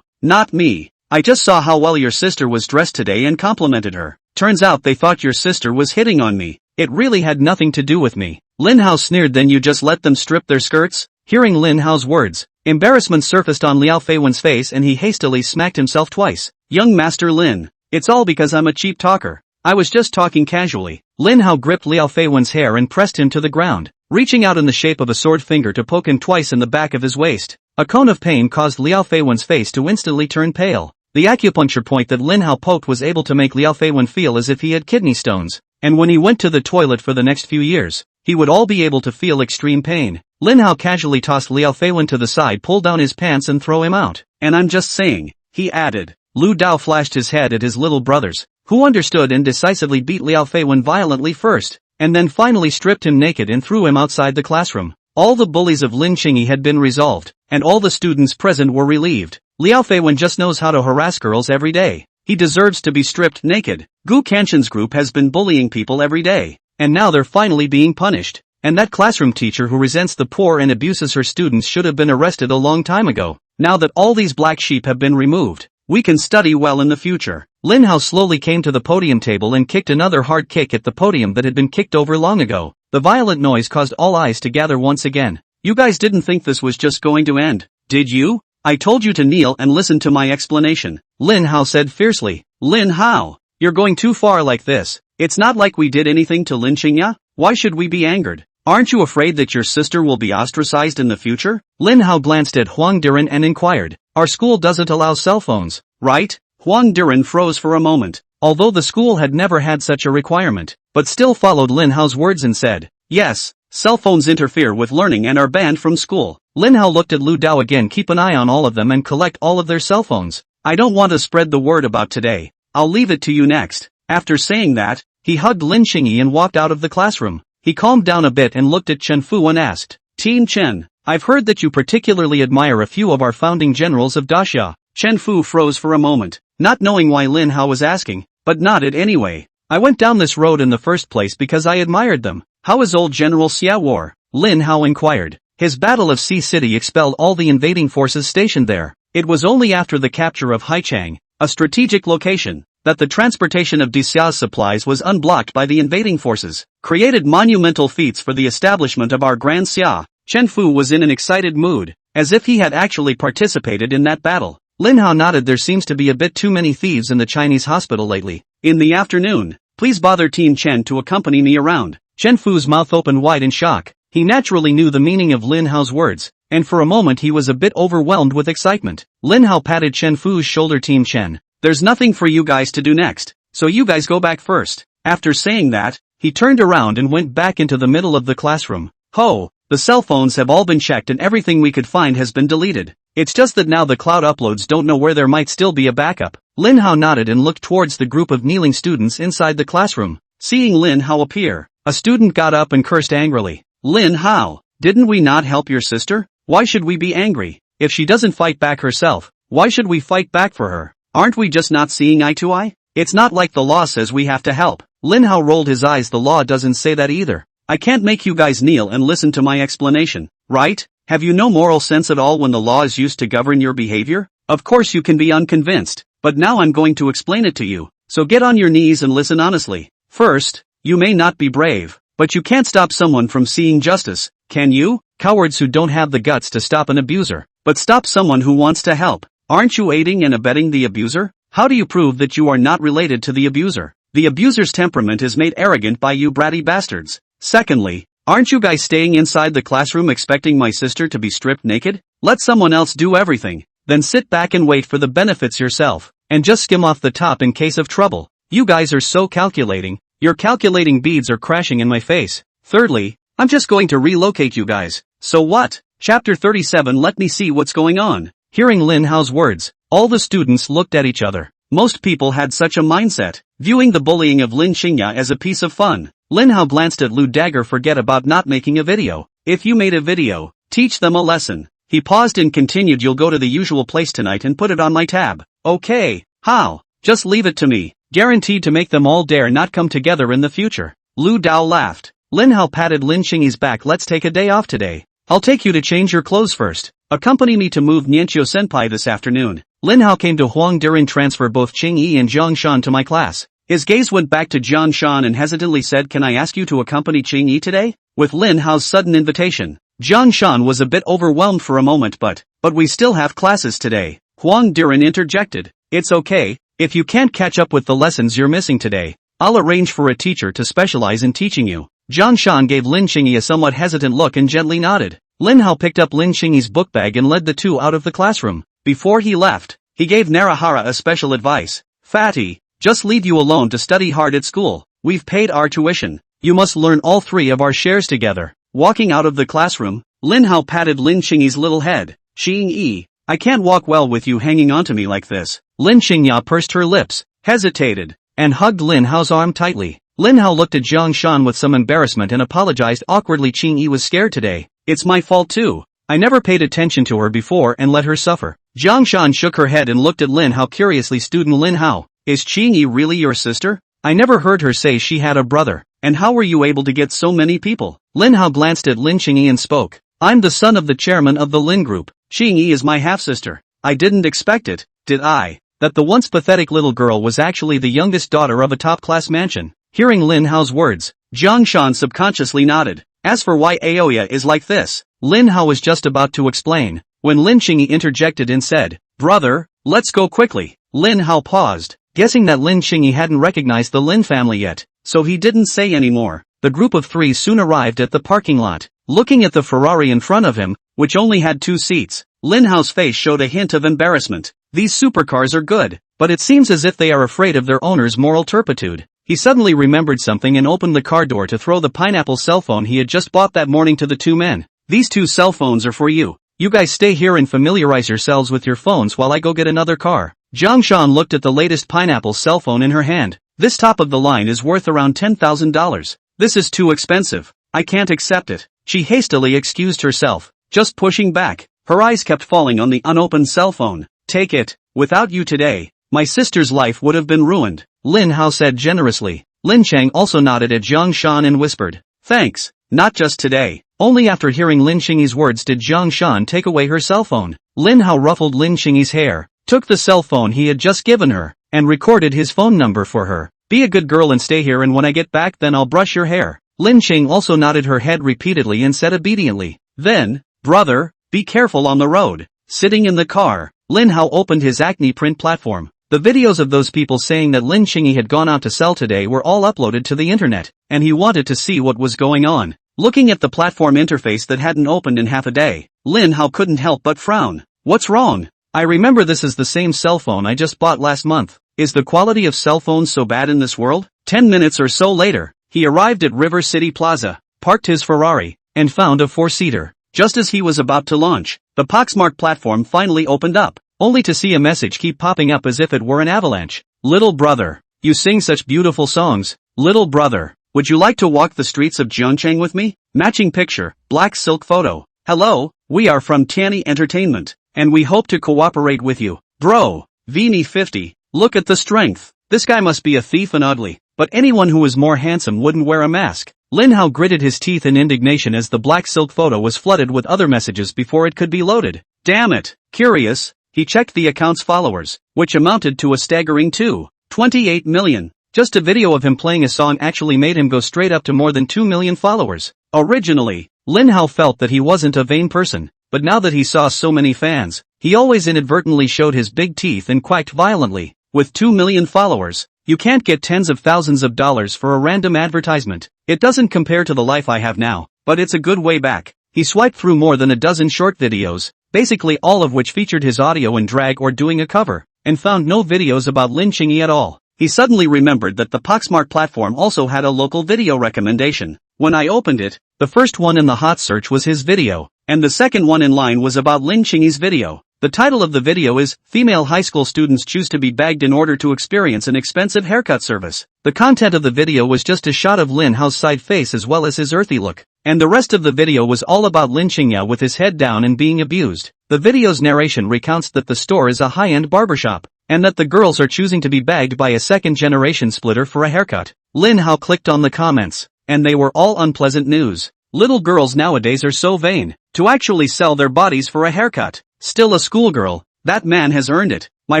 not me. I just saw how well your sister was dressed today and complimented her. Turns out they thought your sister was hitting on me. It really had nothing to do with me. Lin Hao sneered. Then you just let them strip their skirts? Hearing Lin Hao's words, embarrassment surfaced on Liao Feiwen's face and he hastily smacked himself twice. Young Master Lin, it's all because I'm a cheap talker. I was just talking casually. Lin Hao gripped Liao Feiwen's hair and pressed him to the ground, reaching out in the shape of a sword finger to poke him twice in the back of his waist. A cone of pain caused Liao Feiwen's face to instantly turn pale. The acupuncture point that Lin Hao poked was able to make Liao Feiwen feel as if he had kidney stones, and when he went to the toilet for the next few years, he would all be able to feel extreme pain. Lin Hao casually tossed Liao Feiwen to the side, pull down his pants and throw him out. And I'm just saying, he added. Lu Dao flashed his head at his little brothers, who understood and decisively beat Liao Feiwen violently first, and then finally stripped him naked and threw him outside the classroom. All the bullies of Lin Qingyi had been resolved, and all the students present were relieved. Liao Feiwen just knows how to harass girls every day. He deserves to be stripped naked. Gu Kanshin's group has been bullying people every day, and now they're finally being punished. And that classroom teacher who resents the poor and abuses her students should have been arrested a long time ago. Now that all these black sheep have been removed, we can study well in the future. Lin Hao slowly came to the podium table and kicked another hard kick at the podium that had been kicked over long ago. The violent noise caused all eyes to gather once again. You guys didn't think this was just going to end, did you? I told you to kneel and listen to my explanation, Lin Hao said fiercely. Lin Hao, you're going too far like this. It's not like we did anything to Lin Qingya. Why should we be angered? Aren't you afraid that your sister will be ostracized in the future? Lin Hao glanced at Huang Diren and inquired. Our school doesn't allow cell phones, right? Huang Diren froze for a moment, although the school had never had such a requirement, but still followed Lin Hao's words and said, yes, cell phones interfere with learning and are banned from school. Lin Hao looked at Lu Dao again. Keep an eye on all of them and collect all of their cell phones. I don't want to spread the word about today. I'll leave it to you next. After saying that, he hugged Lin Qingyi and walked out of the classroom. He calmed down a bit and looked at Chen Fu and asked, Team Chen, I've heard that you particularly admire a few of our founding generals of Daxia. Chen Fu froze for a moment, not knowing why Lin Hao was asking, but nodded anyway. I went down this road in the first place because I admired them. How is old General Xia War? Lin Hao inquired. His Battle of Sea City expelled all the invading forces stationed there. It was only after the capture of Haichang, a strategic location, that the transportation of Xia's supplies was unblocked by the invading forces, created monumental feats for the establishment of our Grand Xia. Chen Fu was in an excited mood, as if he had actually participated in that battle. Lin Hao nodded. There seems to be a bit too many thieves in the Chinese hospital lately. In the afternoon, please bother Team Chen to accompany me around. Chen Fu's mouth opened wide in shock. He naturally knew the meaning of Lin Hao's words, and for a moment he was a bit overwhelmed with excitement. Lin Hao patted Chen Fu's shoulder. Team Chen, there's nothing for you guys to do next, so you guys go back first. After saying that, he turned around and went back into the middle of the classroom. Ho, the cell phones have all been checked and everything we could find has been deleted. It's just that now the cloud uploads don't know where there might still be a backup. Lin Hao nodded and looked towards the group of kneeling students inside the classroom. Seeing Lin Hao appear, a student got up and cursed angrily. Lin Hao, didn't we not help your sister? Why should we be angry? If she doesn't fight back herself, why should we fight back for her? Aren't we just not seeing eye to eye? It's not like the law says we have to help. Lin Hao rolled his eyes. The law doesn't say that either. I can't make you guys kneel and listen to my explanation, right? Have you no moral sense at all when the law is used to govern your behavior? Of course you can be unconvinced, but now I'm going to explain it to you. So get on your knees and listen honestly. First, you may not be brave, but you can't stop someone from seeing justice, can you? Cowards who don't have the guts to stop an abuser, but stop someone who wants to help. Aren't you aiding and abetting the abuser? How do you prove that you are not related to the abuser? The abuser's temperament is made arrogant by you bratty bastards. Secondly, aren't you guys staying inside the classroom expecting my sister to be stripped naked? Let someone else do everything, then sit back and wait for the benefits yourself, and just skim off the top in case of trouble. You guys are so calculating. Your calculating beads are crashing in my face. Thirdly, I'm just going to relocate you guys. So what? Chapter 37. Let me see what's going on. Hearing Lin Hao's words, all the students looked at each other. Most people had such a mindset, viewing the bullying of Lin Qingya as a piece of fun. Lin Hao glanced at Lu Dagger. Forget about not making a video. If you made a video, teach them a lesson. He paused and continued. You'll go to the usual place tonight and put it on my tab. Okay, how? Just leave it to me. Guaranteed to make them all dare not come together in the future. Lu Dao laughed. Lin Hao patted Lin Qingyi's back. Let's take a day off today. I'll take you to change your clothes first. Accompany me to move Nianqiu Senpai this afternoon. Lin Hao came to Huang Diren. Transfer both Qingyi and Jiang Shan to my class. His gaze went back to Jiang Shan and hesitantly said, can I ask you to accompany Qingyi today? With Lin Hao's sudden invitation, Jiang Shan was a bit overwhelmed for a moment but we still have classes today. Huang Diren interjected. It's okay, if you can't catch up with the lessons you're missing today, I'll arrange for a teacher to specialize in teaching you. Jiang Shan gave Lin Qingyi a somewhat hesitant look and gently nodded. Lin Hao picked up Lin Qingyi's book bag and led the two out of the classroom. Before he left, he gave Narahara a special advice. Fatty, just leave you alone to study hard at school. We've paid our tuition. You must learn all three of our shares together. Walking out of the classroom, Lin Hao patted Lin Qingyi's little head. Qingyi, I can't walk well with you hanging onto me like this. Lin Qingyi pursed her lips, hesitated, and hugged Lin Hao's arm tightly. Lin Hao looked at Jiang Shan with some embarrassment and apologized awkwardly. Qingyi was scared today. It's my fault too. I never paid attention to her before and let her suffer. Jiang Shan shook her head and looked at Lin Hao curiously. Student Lin Hao, is Qingyi really your sister? I never heard her say she had a brother. And how were you able to get so many people? Lin Hao glanced at Lin Qingyi and spoke. I'm the son of the chairman of the Lin Group. Qingyi is my half-sister. I didn't expect it, did I? That the once pathetic little girl was actually the youngest daughter of a top-class mansion. Hearing Lin Hao's words, Jiang Shan subconsciously nodded. As for why Aoya is like this, Lin Hao was just about to explain, when Lin Qingyi interjected and said, Brother, let's go quickly. Lin Hao paused, guessing that Lin Qingyi hadn't recognized the Lin family yet, so he didn't say any more. The group of three soon arrived at the parking lot. Looking at the Ferrari in front of him, which only had 2 seats, Lin Hao's face showed a hint of embarrassment. These supercars are good, but it seems as if they are afraid of their owner's moral turpitude. He suddenly remembered something and opened the car door to throw the pineapple cell phone he had just bought that morning to the two men. These 2 cell phones are for you. You guys stay here and familiarize yourselves with your phones while I go get another car. Jiang Shan looked at the latest pineapple cell phone in her hand. This top of the line is worth around $10,000. This is too expensive. I can't accept it. She hastily excused herself, just pushing back. Her eyes kept falling on the unopened cell phone. Take it. Without you today, my sister's life would have been ruined, Lin Hao said generously. Lin Chang also nodded at Jiang Shan and whispered, thanks, not just today. Only after hearing Lin Qingyi's words did Jiang Shan take away her cell phone. Lin Hao ruffled Lin Qingyi's hair, took the cell phone he had just given her, and recorded his phone number for her. Be a good girl and stay here, and when I get back then I'll brush your hair. Lin Qing also nodded her head repeatedly and said obediently. Then, brother, be careful on the road. Sitting in the car, Lin Hao opened his acne print platform. The videos of those people saying that Lin Qingyi had gone out to sell today were all uploaded to the internet, and he wanted to see what was going on. Looking at the platform interface that hadn't opened in half a day, Lin Hao couldn't help but frown. What's wrong? I remember this is the same cell phone I just bought last month. Is the quality of cell phones so bad in this world? 10 minutes or so later, he arrived at River City Plaza, parked his Ferrari, and found a 4-seater. Just as he was about to launch, the Poxmart platform finally opened up, only to see a message keep popping up as if it were an avalanche. Little brother, you sing such beautiful songs. Little brother, would you like to walk the streets of Zhongcheng with me? Matching picture, black silk photo. Hello, we are from Tianyi Entertainment, and we hope to cooperate with you. Bro, Vini 50, look at the strength. This guy must be a thief and ugly, but anyone who is more handsome wouldn't wear a mask. Lin Hao gritted his teeth in indignation as the black silk photo was flooded with other messages before it could be loaded. Damn it. Curious, he checked the account's followers, which amounted to a staggering 2.28 million. Just a video of him playing a song actually made him go straight up to more than 2 million followers. Originally, Lin Hao felt that he wasn't a vain person, but now that he saw so many fans, he always inadvertently showed his big teeth and quacked violently. With 2 million followers, you can't get tens of thousands of dollars for a random advertisement. It doesn't compare to the life I have now, but it's a good way back. He swiped through more than a dozen short videos, basically all of which featured his audio in drag or doing a cover, and found no videos about Lin Qingyi at all. He suddenly remembered that the Poxmart platform also had a local video recommendation. When I opened it, the first one in the hot search was his video, and the second one in line was about Lin Qingyi's video. The title of the video is, Female High School Students Choose to be Bagged in Order to Experience an Expensive Haircut Service. The content of the video was just a shot of Lin Hao's side face as well as his earthy look, and the rest of the video was all about Lin Qingyi with his head down and being abused. The video's narration recounts that the store is a high-end barbershop, and that the girls are choosing to be bagged by a second-generation splitter for a haircut. Lin Hao clicked on the comments, and they were all unpleasant news. Little girls nowadays are so vain, to actually sell their bodies for a haircut. Still a schoolgirl, that man has earned it. My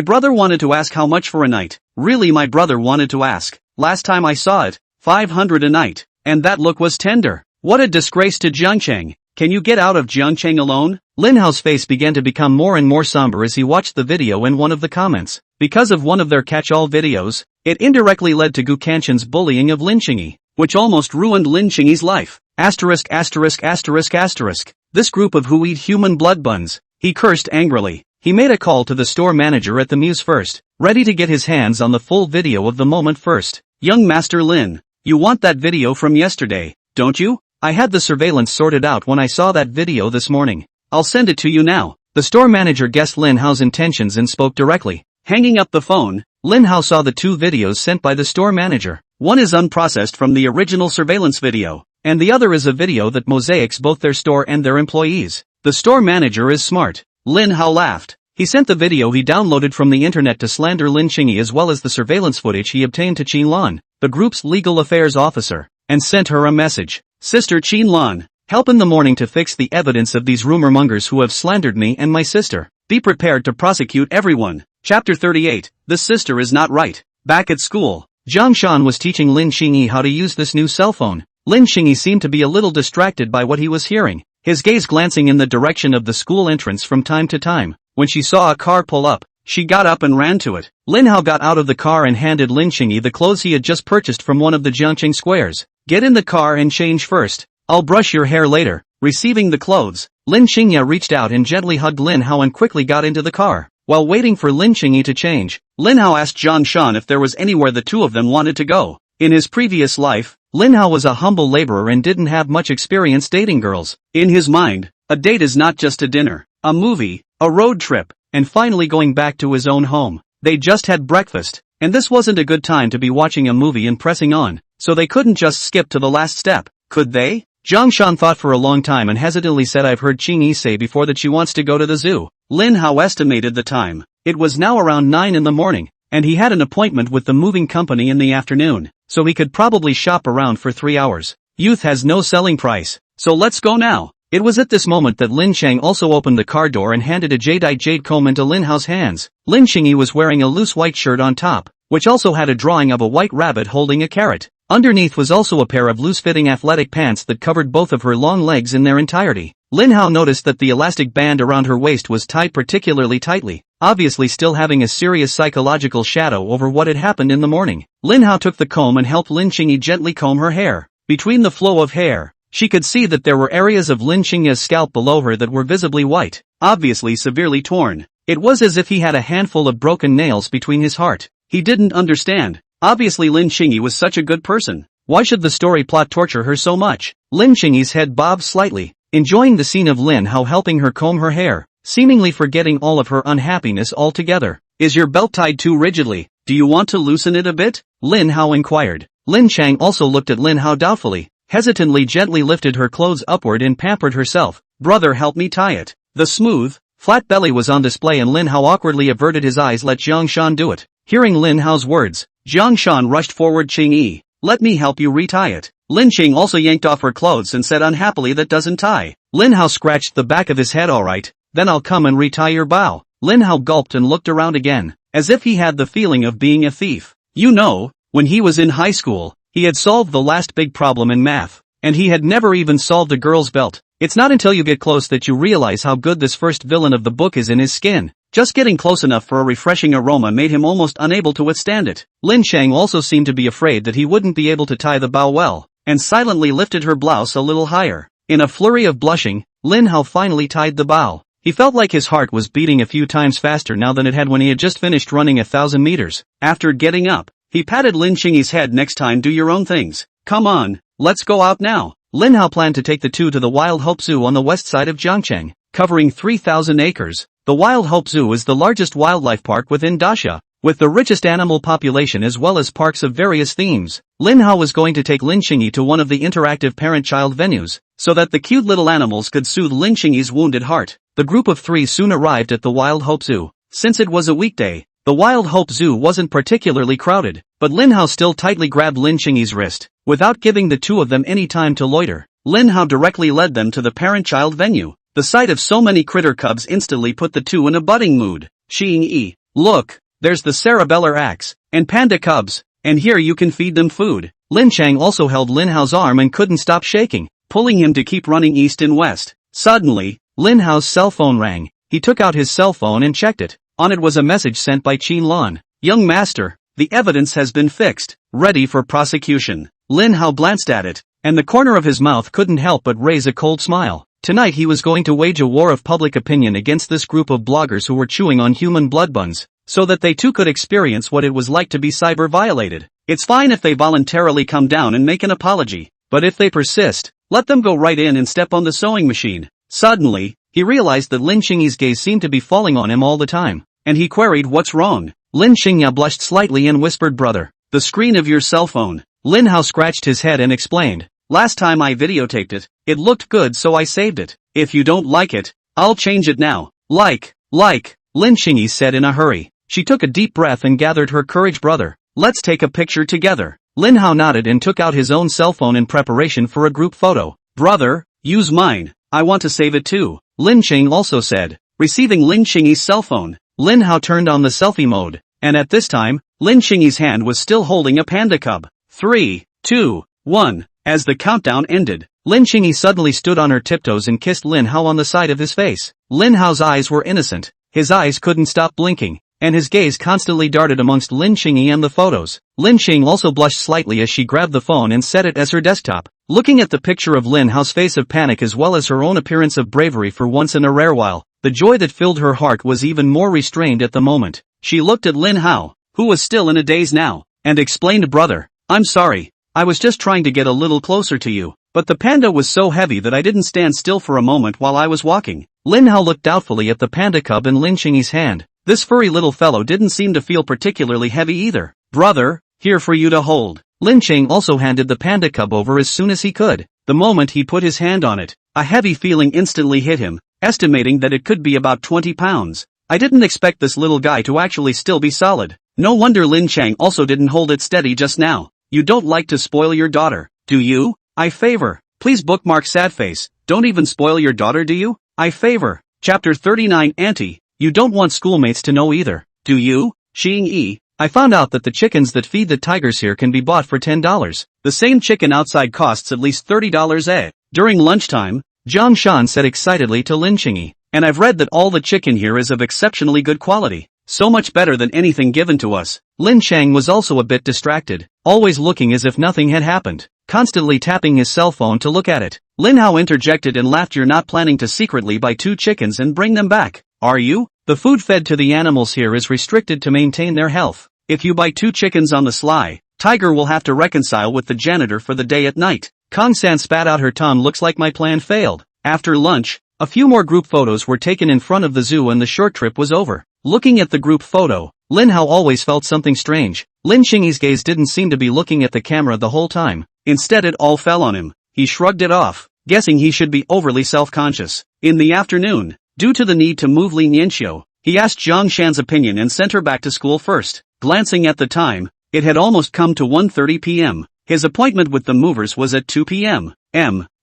brother wanted to ask how much for a night. Really, my brother wanted to ask. Last time I saw it, 500 a night, and that look was tender. What a disgrace to Zhongcheng. Can you get out of Jiangcheng alone? Lin Hao's face began to become more and more somber as he watched the video in one of the comments. Because of one of their catch-all videos, it indirectly led to Gu Kanchen's bullying of Lin Qingyi, which almost ruined Lin Qingyi's life. Asterisk asterisk asterisk asterisk. This group of who eat human blood buns. He cursed angrily. He made a call to the store manager at the Muse first, ready to get his hands on the full video of the moment first. Young Master Lin, you want that video from yesterday, don't you? I had the surveillance sorted out when I saw that video this morning. I'll send it to you now. The store manager guessed Lin Hao's intentions and spoke directly. Hanging up the phone, Lin Hao saw the two videos sent by the store manager. One is unprocessed from the original surveillance video, and the other is a video that mosaics both their store and their employees. The store manager is smart. Lin Hao laughed. He sent the video he downloaded from the internet to slander Lin Qingyi as well as the surveillance footage he obtained to Qin Lan, the group's legal affairs officer, and sent her a message. Sister Qin Lan, help in the morning to fix the evidence of these rumor mongers who have slandered me and my sister. Be prepared to prosecute everyone. Chapter 38, The Sister is Not Right. Back at school, Zhang Shan was teaching Lin Qingyi how to use this new cell phone. Lin Qingyi seemed to be a little distracted by what he was hearing, his gaze glancing in the direction of the school entrance from time to time. When she saw a car pull up, she got up and ran to it. Lin Hao got out of the car and handed Lin Qingyi the clothes he had just purchased from one of the Jiangcheng squares. Get in the car and change first. I'll brush your hair later. Receiving the clothes, Lin Qingyi reached out and gently hugged Lin Hao and quickly got into the car. While waiting for Lin Qingyi to change, Lin Hao asked Zhang Shan if there was anywhere the two of them wanted to go. In his previous life, Lin Hao was a humble laborer and didn't have much experience dating girls. In his mind, a date is not just a dinner, a movie, a road trip, and finally going back to his own home. They just had breakfast, and this wasn't a good time to be watching a movie and pressing on, so they couldn't just skip to the last step, could they? Zhang Shan thought for a long time and hesitantly said, I've heard Qingyi say before that she wants to go to the zoo. Lin Hao estimated the time. It was now around 9 in the morning, and he had an appointment with the moving company in the afternoon, so he could probably shop around for 3 hours. Youth has no selling price, so let's go now. It was at this moment that Lin Chang also opened the car door and handed a jadeite jade comb into Lin Hao's hands. Lin Qingyi was wearing a loose white shirt on top, which also had a drawing of a white rabbit holding a carrot. Underneath was also a pair of loose-fitting athletic pants that covered both of her long legs in their entirety. Lin Hao noticed that the elastic band around her waist was tied particularly tightly, obviously still having a serious psychological shadow over what had happened in the morning. Lin Hao took the comb and helped Lin Qingyi gently comb her hair. Between the flow of hair, she could see that there were areas of Lin Qingyi's scalp below her that were visibly white, obviously severely torn. It was as if he had a handful of broken nails between his heart. He didn't understand. Obviously Lin Qingyi was such a good person. Why should the story plot torture her so much? Lin Qingyi's head bobbed slightly, enjoying the scene of Lin Hao helping her comb her hair, seemingly forgetting all of her unhappiness altogether. Is your belt tied too rigidly? Do you want to loosen it a bit? Lin Hao inquired. Lin Chang also looked at Lin Hao doubtfully, hesitantly gently lifted her clothes upward and pampered herself. Brother, help me tie it. The smooth, flat belly was on display and Lin Hao awkwardly averted his eyes. Let Zhang Shan do it. Hearing Lin Hao's words, Zhang Shan rushed forward. Qingyi, let me help you retie it. Lin Qing also yanked off her clothes and said unhappily, that doesn't tie. Lin Hao scratched the back of his head. Alright, then I'll come and retie your bow. Lin Hao gulped and looked around again, as if he had the feeling of being a thief. You know, when he was in high school, he had solved the last big problem in math, and he had never even solved a girl's belt. It's not until you get close that you realize how good this first villain of the book is in his skin. Just getting close enough for a refreshing aroma made him almost unable to withstand it. Lin Chang also seemed to be afraid that he wouldn't be able to tie the bow well, and silently lifted her blouse a little higher. In a flurry of blushing, Lin Hao finally tied the bow. He felt like his heart was beating a few times faster now than it had when he had just finished running 1,000 meters. After getting up, he patted Lin Qingyi's head. Next time do your own things. Come on, let's go out now. Lin Hao planned to take the two to the Wild Hope Zoo on the west side of Jiangcheng, covering 3,000 acres. The Wild Hope Zoo is the largest wildlife park within Daxia, with the richest animal population as well as parks of various themes. Lin Hao was going to take Lin Qingyi to one of the interactive parent-child venues, so that the cute little animals could soothe Lin Qingyi's wounded heart. The group of three soon arrived at the Wild Hope Zoo. Since it was a weekday, the Wild Hope Zoo wasn't particularly crowded, but Lin Hao still tightly grabbed Lin Qingyi's wrist. Without giving the two of them any time to loiter, Lin Hao directly led them to the parent-child venue. The sight of so many critter cubs instantly put the two in a budding mood. Qingyi, look, there's the cerebellar axe, and panda cubs, and here you can feed them food. Lin Chang also held Lin Hao's arm and couldn't stop shaking. pulling him to keep running east and west. Suddenly, Lin Hao's cell phone rang. He took out his cell phone and checked it. On it was a message sent by Qin Lan. Young master, the evidence has been fixed, ready for prosecution. Lin Hao glanced at it, and the corner of his mouth couldn't help but raise a cold smile. Tonight he was going to wage a war of public opinion against this group of bloggers who were chewing on human blood buns, so that they too could experience what it was like to be cyber-violated. It's fine if they voluntarily come down and make an apology, but if they persist, let them go right in and step on the sewing machine. Suddenly, he realized that Lin Xingyi's gaze seemed to be falling on him all the time, and he queried what's wrong. Lin Xingyi blushed slightly and whispered, brother, the screen of your cell phone. Lin Hao scratched his head and explained, last time I videotaped it, it looked good so I saved it. If you don't like it, I'll change it now. Like, Lin Xingyi said in a hurry. She took a deep breath and gathered her courage, brother. Let's take a picture together. Lin Hao nodded and took out his own cell phone in preparation for a group photo. Brother, use mine, I want to save it too. Lin Xing also said. Receiving Lin Xingyi's cell phone, Lin Hao turned on the selfie mode, and at this time, Lin Xingyi's hand was still holding a panda cub. 3, 2, 1. As the countdown ended, Lin Xingyi suddenly stood on her tiptoes and kissed Lin Hao on the side of his face. Lin Hao's eyes were innocent. His eyes couldn't stop blinking, and his gaze constantly darted amongst Lin Xingyi and the photos. Lin Xing also blushed slightly as she grabbed the phone and set it as her desktop. Looking at the picture of Lin Hao's face of panic as well as her own appearance of bravery for once in a rare while, the joy that filled her heart was even more restrained at the moment. She looked at Lin Hao, who was still in a daze now, and explained, brother, I'm sorry, I was just trying to get a little closer to you, but the panda was so heavy that I didn't stand still for a moment while I was walking. Lin Hao looked doubtfully at the panda cub in Lin Xingyi's hand. This furry little fellow didn't seem to feel particularly heavy either. Brother, here for you to hold. Lin Xing also handed the panda cub over as soon as he could. The moment he put his hand on it, a heavy feeling instantly hit him, estimating that it could be about 20 pounds. I didn't expect this little guy to actually still be solid. No wonder Lin Chang also didn't hold it steady just now. You don't like to spoil your daughter, do you? I favor. Please bookmark sad face. Don't even spoil your daughter, do you? I favor. Chapter 39 Auntie, you don't want schoolmates to know either, do you? Xing Yi, I found out that the chickens that feed the tigers here can be bought for $10. The same chicken outside costs at least $30 eh? During lunchtime, Zhang Shan said excitedly to Lin Xingyi, and I've read that all the chicken here is of exceptionally good quality. So much better than anything given to us. Lin Chang was also a bit distracted, always looking as if nothing had happened, constantly tapping his cell phone to look at it. Lin Hao interjected and laughed. You're not planning to secretly buy 2 chickens and bring them back, are you? The food fed to the animals here is restricted to maintain their health. If you buy 2 chickens on the sly, Tiger will have to reconcile with the janitor for the day at night. Kong San spat out her tongue. Looks like my plan failed. After lunch, a few more group photos were taken in front of the zoo and the short trip was over. Looking at the group photo, Lin Hao always felt something strange. Lin Xingyi's gaze didn't seem to be looking at the camera the whole time. Instead it all fell on him. He shrugged it off, guessing he should be overly self-conscious. In the afternoon, due to the need to move Lin Yanxiu, he asked Zhang Shan's opinion and sent her back to school first. Glancing at the time, it had almost come to 1:30 p.m. His appointment with the movers was at 2 p.m.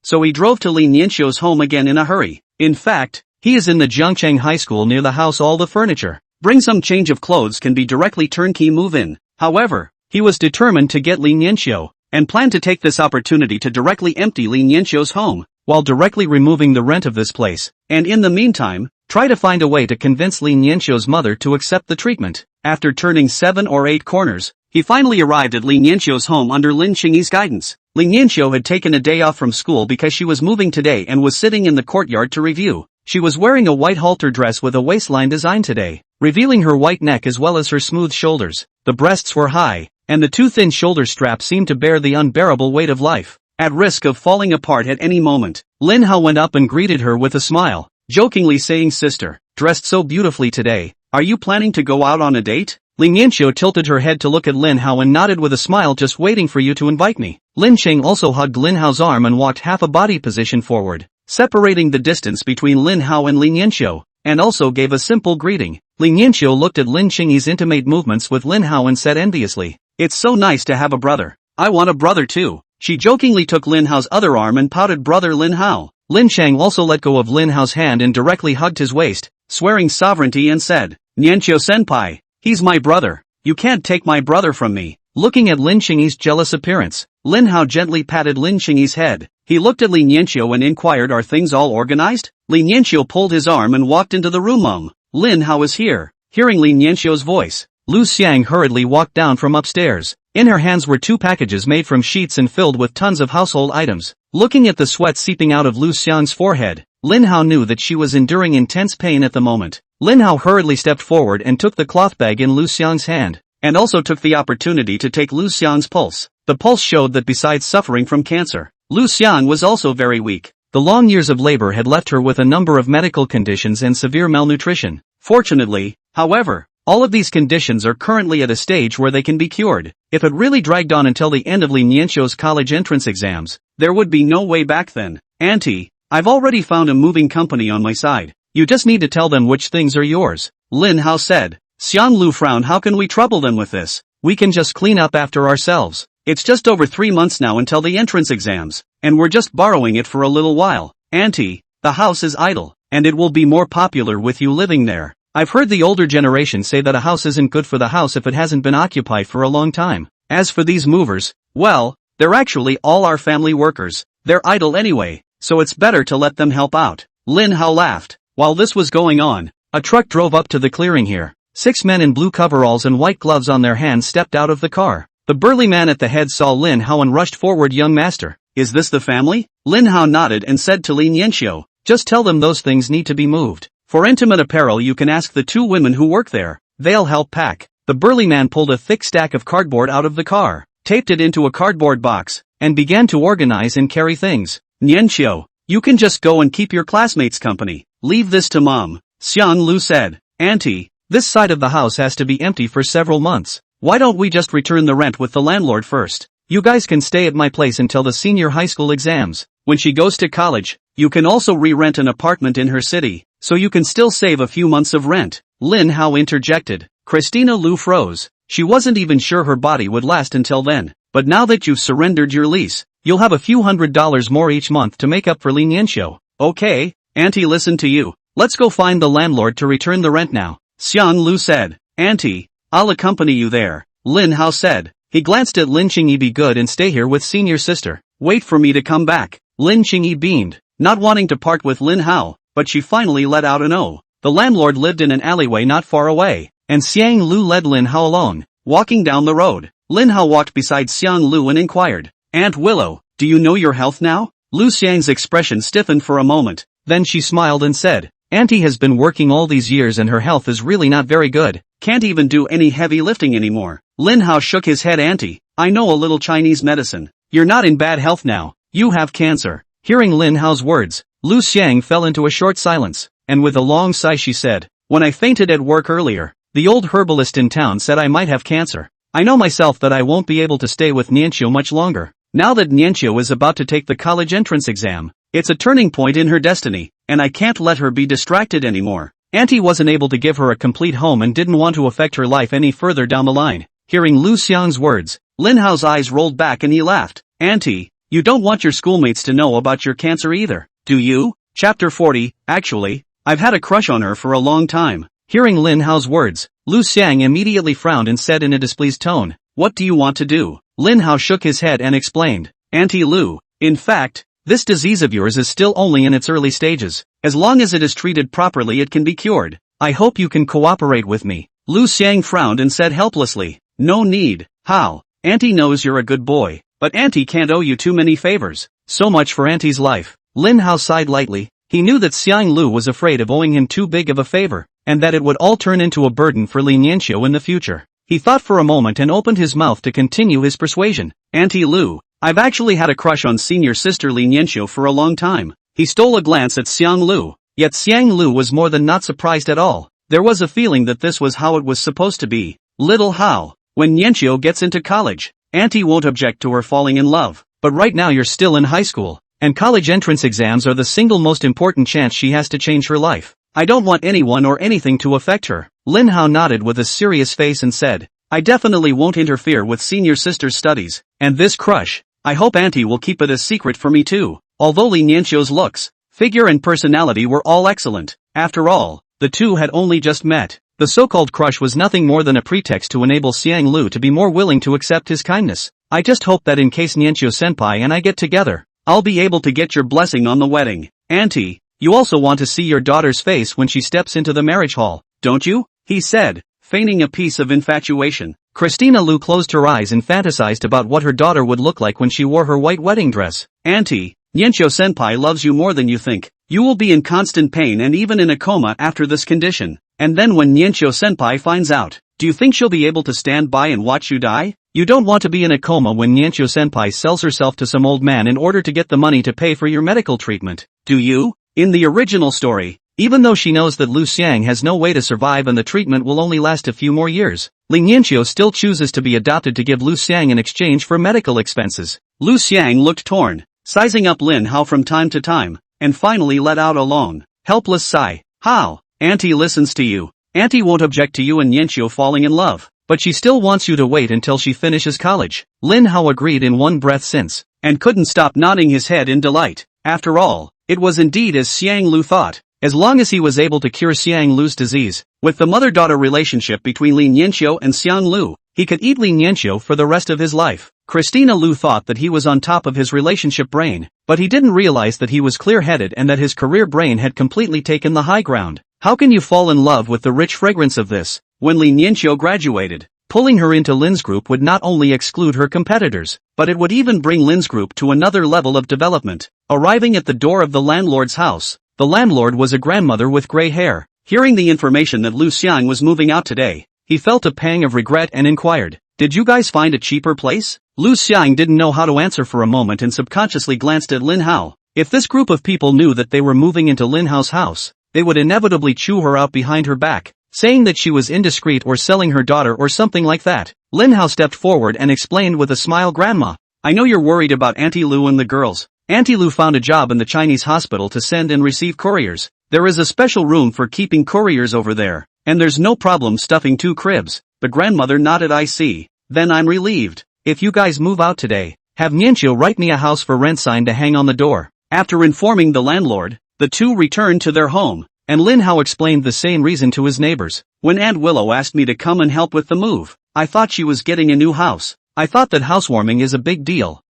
So he drove to Lin Yanxiu's home again in a hurry. In fact, he is in the Jiangcheng High School near the house. All the furniture, bring some change of clothes can be directly turnkey move-in. However, he was determined to get Lin Yanxiu, and planned to take this opportunity to directly empty Lin Yanxiu's home, while directly removing the rent of this place, and in the meantime, try to find a way to convince Lin Yanxiu's mother to accept the treatment. After turning 7 or 8 corners, he finally arrived at Lin Yanxiu's home under Lin Xingyi's guidance. Lin Yanxiu had taken a day off from school because she was moving today and was sitting in the courtyard to review. She was wearing a white halter dress with a waistline design today, revealing her white neck as well as her smooth shoulders. The breasts were high, and the too thin shoulder strap seemed to bear the unbearable weight of life, at risk of falling apart at any moment. Lin Hao went up and greeted her with a smile, jokingly saying, sister, dressed so beautifully today, are you planning to go out on a date? Lin Yanxiu tilted her head to look at Lin Hao and nodded with a smile. Just waiting for you to invite me. Lin Cheng also hugged Lin Hao's arm and walked half a body position forward, separating the distance between Lin Hao and Lin Yanxiu, and also gave a simple greeting. Lin Yanxiu looked at Lin Xingyi's intimate movements with Lin Hao and said enviously, it's so nice to have a brother. I want a brother too. She jokingly took Lin Hao's other arm and pouted, brother Lin Hao. Lin Cheng also let go of Lin Hao's hand and directly hugged his waist, swearing sovereignty and said, Yanxiu senpai, he's my brother. You can't take my brother from me. Looking at Lin Xingyi's jealous appearance, Lin Hao gently patted Lin Xingyi's head. He looked at Li Nianxiu and inquired, "Are things all organized?" Li Nianxiu pulled his arm and walked into the room. Lin Hao is here. Hearing Li Nianxiu's voice, Lu Xiang hurriedly walked down from upstairs. In her hands were 2 packages made from sheets and filled with tons of household items. Looking at the sweat seeping out of Lu Xiang's forehead, Lin Hao knew that she was enduring intense pain at the moment. Lin Hao hurriedly stepped forward and took the cloth bag in Lu Xiang's hand, and also took the opportunity to take Lu Xiang's pulse. The pulse showed that besides suffering from cancer, Lu Xiang was also very weak. The long years of labor had left her with a number of medical conditions and severe malnutrition. Fortunately, however, all of these conditions are currently at a stage where they can be cured. If it really dragged on until the end of Li Nianxiu's college entrance exams, there would be no way back then. "Auntie, I've already found a moving company on my side. You just need to tell them which things are yours," Lin Hao said. Xiang Lu frowned. "How can we trouble them with this? We can just clean up after ourselves. It's just over 3 months now until the entrance exams, and we're just borrowing it for a little while. Auntie, the house is idle, and it will be more popular with you living there. I've heard the older generation say that a house isn't good for the house if it hasn't been occupied for a long time. As for these movers, well, they're actually all our family workers. They're idle anyway, so it's better to let them help out." Lin Hao laughed. While this was going on, a truck drove up to the clearing here. 6 men in blue coveralls and white gloves on their hands stepped out of the car. The burly man at the head saw Lin Hao and rushed forward. "Young master, is this the family?" Lin Hao nodded and said to Li Nianxiu, "Just tell them those things need to be moved. For intimate apparel you can ask the 2 women who work there. They'll help pack." The burly man pulled a thick stack of cardboard out of the car, taped it into a cardboard box, and began to organize and carry things. "Nianxiu, you can just go and keep your classmates company. Leave this to Mom," Xiang Lu said. "Auntie, this side of the house has to be empty for several months. Why don't we just return the rent with the landlord first? You guys can stay at my place until the senior high school exams. When she goes to college, you can also re-rent an apartment in her city, so you can still save a few months of rent," Lin Hao interjected. Christina Lu froze. She wasn't even sure her body would last until then. "But now that you've surrendered your lease, you'll have a few $100s more each month to make up for Li Nianxiu." "Okay, Auntie, listen to you. Let's go find the landlord to return the rent now," Xiang Lu said. "Auntie, I'll accompany you there," Lin Hao said. He glanced at Lin Qingyi. "Be good and stay here with senior sister. Wait for me to come back." Lin Qingyi beamed, not wanting to part with Lin Hao, but she finally let out an "oh." The landlord lived in an alleyway not far away, and Xiang Lu led Lin Hao alone. Walking down the road, Lin Hao walked beside Xiang Lu and inquired, "Aunt Willow, do you know your health now?" Lu Xiang's expression stiffened for a moment, then she smiled and said, "Auntie has been working all these years and her health is really not very good. Can't even do any heavy lifting anymore." Lin Hao shook his head. "Auntie, I know a little Chinese medicine. You're not in bad health now. You have cancer." Hearing Lin Hao's words, Lu Xiang fell into a short silence, and with a long sigh she said, "When I fainted at work earlier, the old herbalist in town said I might have cancer. I know myself that I won't be able to stay with Nianxiu much longer. Now that Nianxiu is about to take the college entrance exam, it's a turning point in her destiny, and I can't let her be distracted anymore." Auntie wasn't able to give her a complete home and didn't want to affect her life any further down the line. Hearing Lu Xiang's words, Lin Hao's eyes rolled back and he laughed. "Auntie, you don't want your schoolmates to know about your cancer either, do you?" Chapter 40, Actually, I've had a crush on her for a long time. Hearing Lin Hao's words, Lu Xiang immediately frowned and said in a displeased tone, "What do you want to do?" Lin Hao shook his head and explained, "Auntie Lu, in fact, this disease of yours is still only in its early stages. As long as it is treated properly it can be cured. I hope you can cooperate with me." Lu Xiang frowned and said helplessly, "No need. How? Auntie knows you're a good boy, but Auntie can't owe you too many favors. So much for Auntie's life." Lin Hao sighed lightly. He knew that Xiang Lu was afraid of owing him too big of a favor, and that it would all turn into a burden for Li Nianxiu in the future. He thought for a moment and opened his mouth to continue his persuasion. "Auntie Lu, I've actually had a crush on senior sister Li Nianxiu for a long time." He stole a glance at Xiang Lu, yet Xiang Lu was more than not surprised at all. There was a feeling that this was how it was supposed to be. "Little Hao, when Nianxiu gets into college, Auntie won't object to her falling in love, but right now you're still in high school, and college entrance exams are the single most important chance she has to change her life. I don't want anyone or anything to affect her." Lin Hao nodded with a serious face and said, "I definitely won't interfere with senior sister's studies, and this crush, I hope Auntie will keep it a secret for me too." Although Li Nianxiu's looks, figure and personality were all excellent, after all, the two had only just met. The so-called crush was nothing more than a pretext to enable Xiang Lu to be more willing to accept his kindness. "I just hope that in case Nianxiu senpai and I get together, I'll be able to get your blessing on the wedding. Auntie, you also want to see your daughter's face when she steps into the marriage hall, don't you? He said, feigning a piece of infatuation. Christina Lu closed her eyes and fantasized about what her daughter would look like when she wore her white wedding dress. Auntie, Nianqiu-senpai loves you more than you think. You will be in constant pain and even in a coma after this condition. And then when Nianqiu-senpai finds out, do you think she'll be able to stand by and watch you die? You don't want to be in a coma when Nianqiu-senpai sells herself to some old man in order to get the money to pay for your medical treatment, do you? In the original story, even though she knows that Lu Xiang has no way to survive and the treatment will only last a few more years, Li Nianqiu still chooses to be adopted to give Lu Xiang in exchange for medical expenses. Lu Xiang looked torn, sizing up Lin Hao from time to time, and finally let out a long, helpless sigh. How? Auntie listens to you. Auntie won't object to you and Nianqiu falling in love, but she still wants you to wait until she finishes college. Lin Hao agreed in one breath since, and couldn't stop nodding his head in delight. After all, it was indeed as Xiang Lu thought. As long as he was able to cure Xiang Lu's disease, with the mother-daughter relationship between Li Nianqiu and Xiang Lu, he could eat Li Nianqiu for the rest of his life. Christina Lu thought that he was on top of his relationship brain, but he didn't realize that he was clear-headed and that his career brain had completely taken the high ground. How can you fall in love with the rich fragrance of this? When Li Nianqiu graduated, pulling her into Lin's group would not only exclude her competitors, but it would even bring Lin's group to another level of development. Arriving at the door of the landlord's house, the landlord was a grandmother with gray hair. Hearing the information that Lu Xiang was moving out today, he felt a pang of regret and inquired, "Did you guys find a cheaper place?" Lu Xiang didn't know how to answer for a moment and subconsciously glanced at Lin Hao. If this group of people knew that they were moving into Lin Hao's house, they would inevitably chew her out behind her back, saying that she was indiscreet or selling her daughter or something like that. Lin Hao stepped forward and explained with a smile, "Grandma, I know you're worried about Auntie Lu and the girls. Auntie Lu found a job in the Chinese hospital to send and receive couriers. There is a special room for keeping couriers over there, and there's no problem stuffing 2 cribs. The grandmother nodded. "I see. Then I'm relieved. If you guys move out today, have Nianqiu write me a house for rent sign to hang on the door." After informing the landlord, the two returned to their home, and Lin Hao explained the same reason to his neighbors. "When Aunt Willow asked me to come and help with the move, I thought she was getting a new house. I thought that housewarming is a big deal.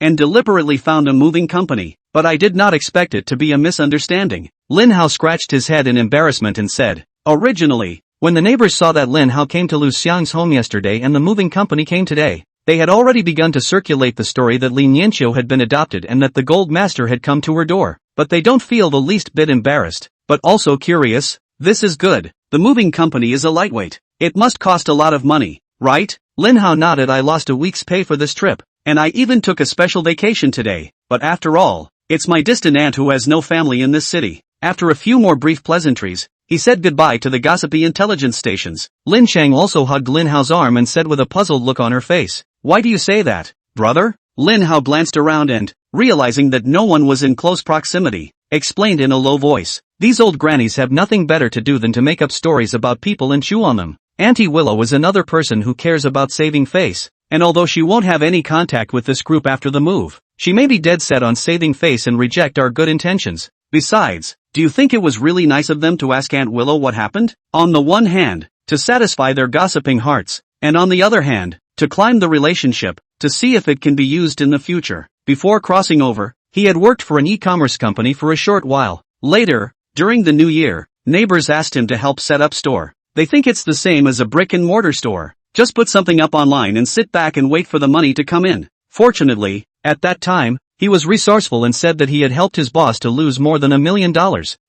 And deliberately found a moving company, but I did not expect it to be a misunderstanding." Lin Hao scratched his head in embarrassment and said, "Originally, when the neighbors saw that Lin Hao came to Lu Xiang's home yesterday and the moving company came today, they had already begun to circulate the story that Li Nianqiu had been adopted and that the gold master had come to her door. But they don't feel the least bit embarrassed, but also curious. This is good. The moving company is a lightweight. It must cost a lot of money, right?" Lin Hao nodded. "I lost a week's pay for this trip, and I even took a special vacation today, but after all, it's my distant aunt who has no family in this city." After a few more brief pleasantries, he said goodbye to the gossipy intelligence stations. Lin Chang also hugged Lin Hao's arm and said with a puzzled look on her face, "Why do you say that, brother?" Lin Hao glanced around and, realizing that no one was in close proximity, explained in a low voice, "These old grannies have nothing better to do than to make up stories about people and chew on them. Auntie Willow is another person who cares about saving face, and although she won't have any contact with this group after the move, she may be dead set on saving face and reject our good intentions. Besides, do you think it was really nice of them to ask Aunt Willow what happened? On the one hand, to satisfy their gossiping hearts, and on the other hand, to climb the relationship, to see if it can be used in the future." Before crossing over, he had worked for an e-commerce company for a short while. Later, during the new year, neighbors asked him to help set up store. They think it's the same as a brick-and-mortar store. Just put something up online and sit back and wait for the money to come in. Fortunately, at that time, he was resourceful and said that he had helped his boss to lose more than $1 million,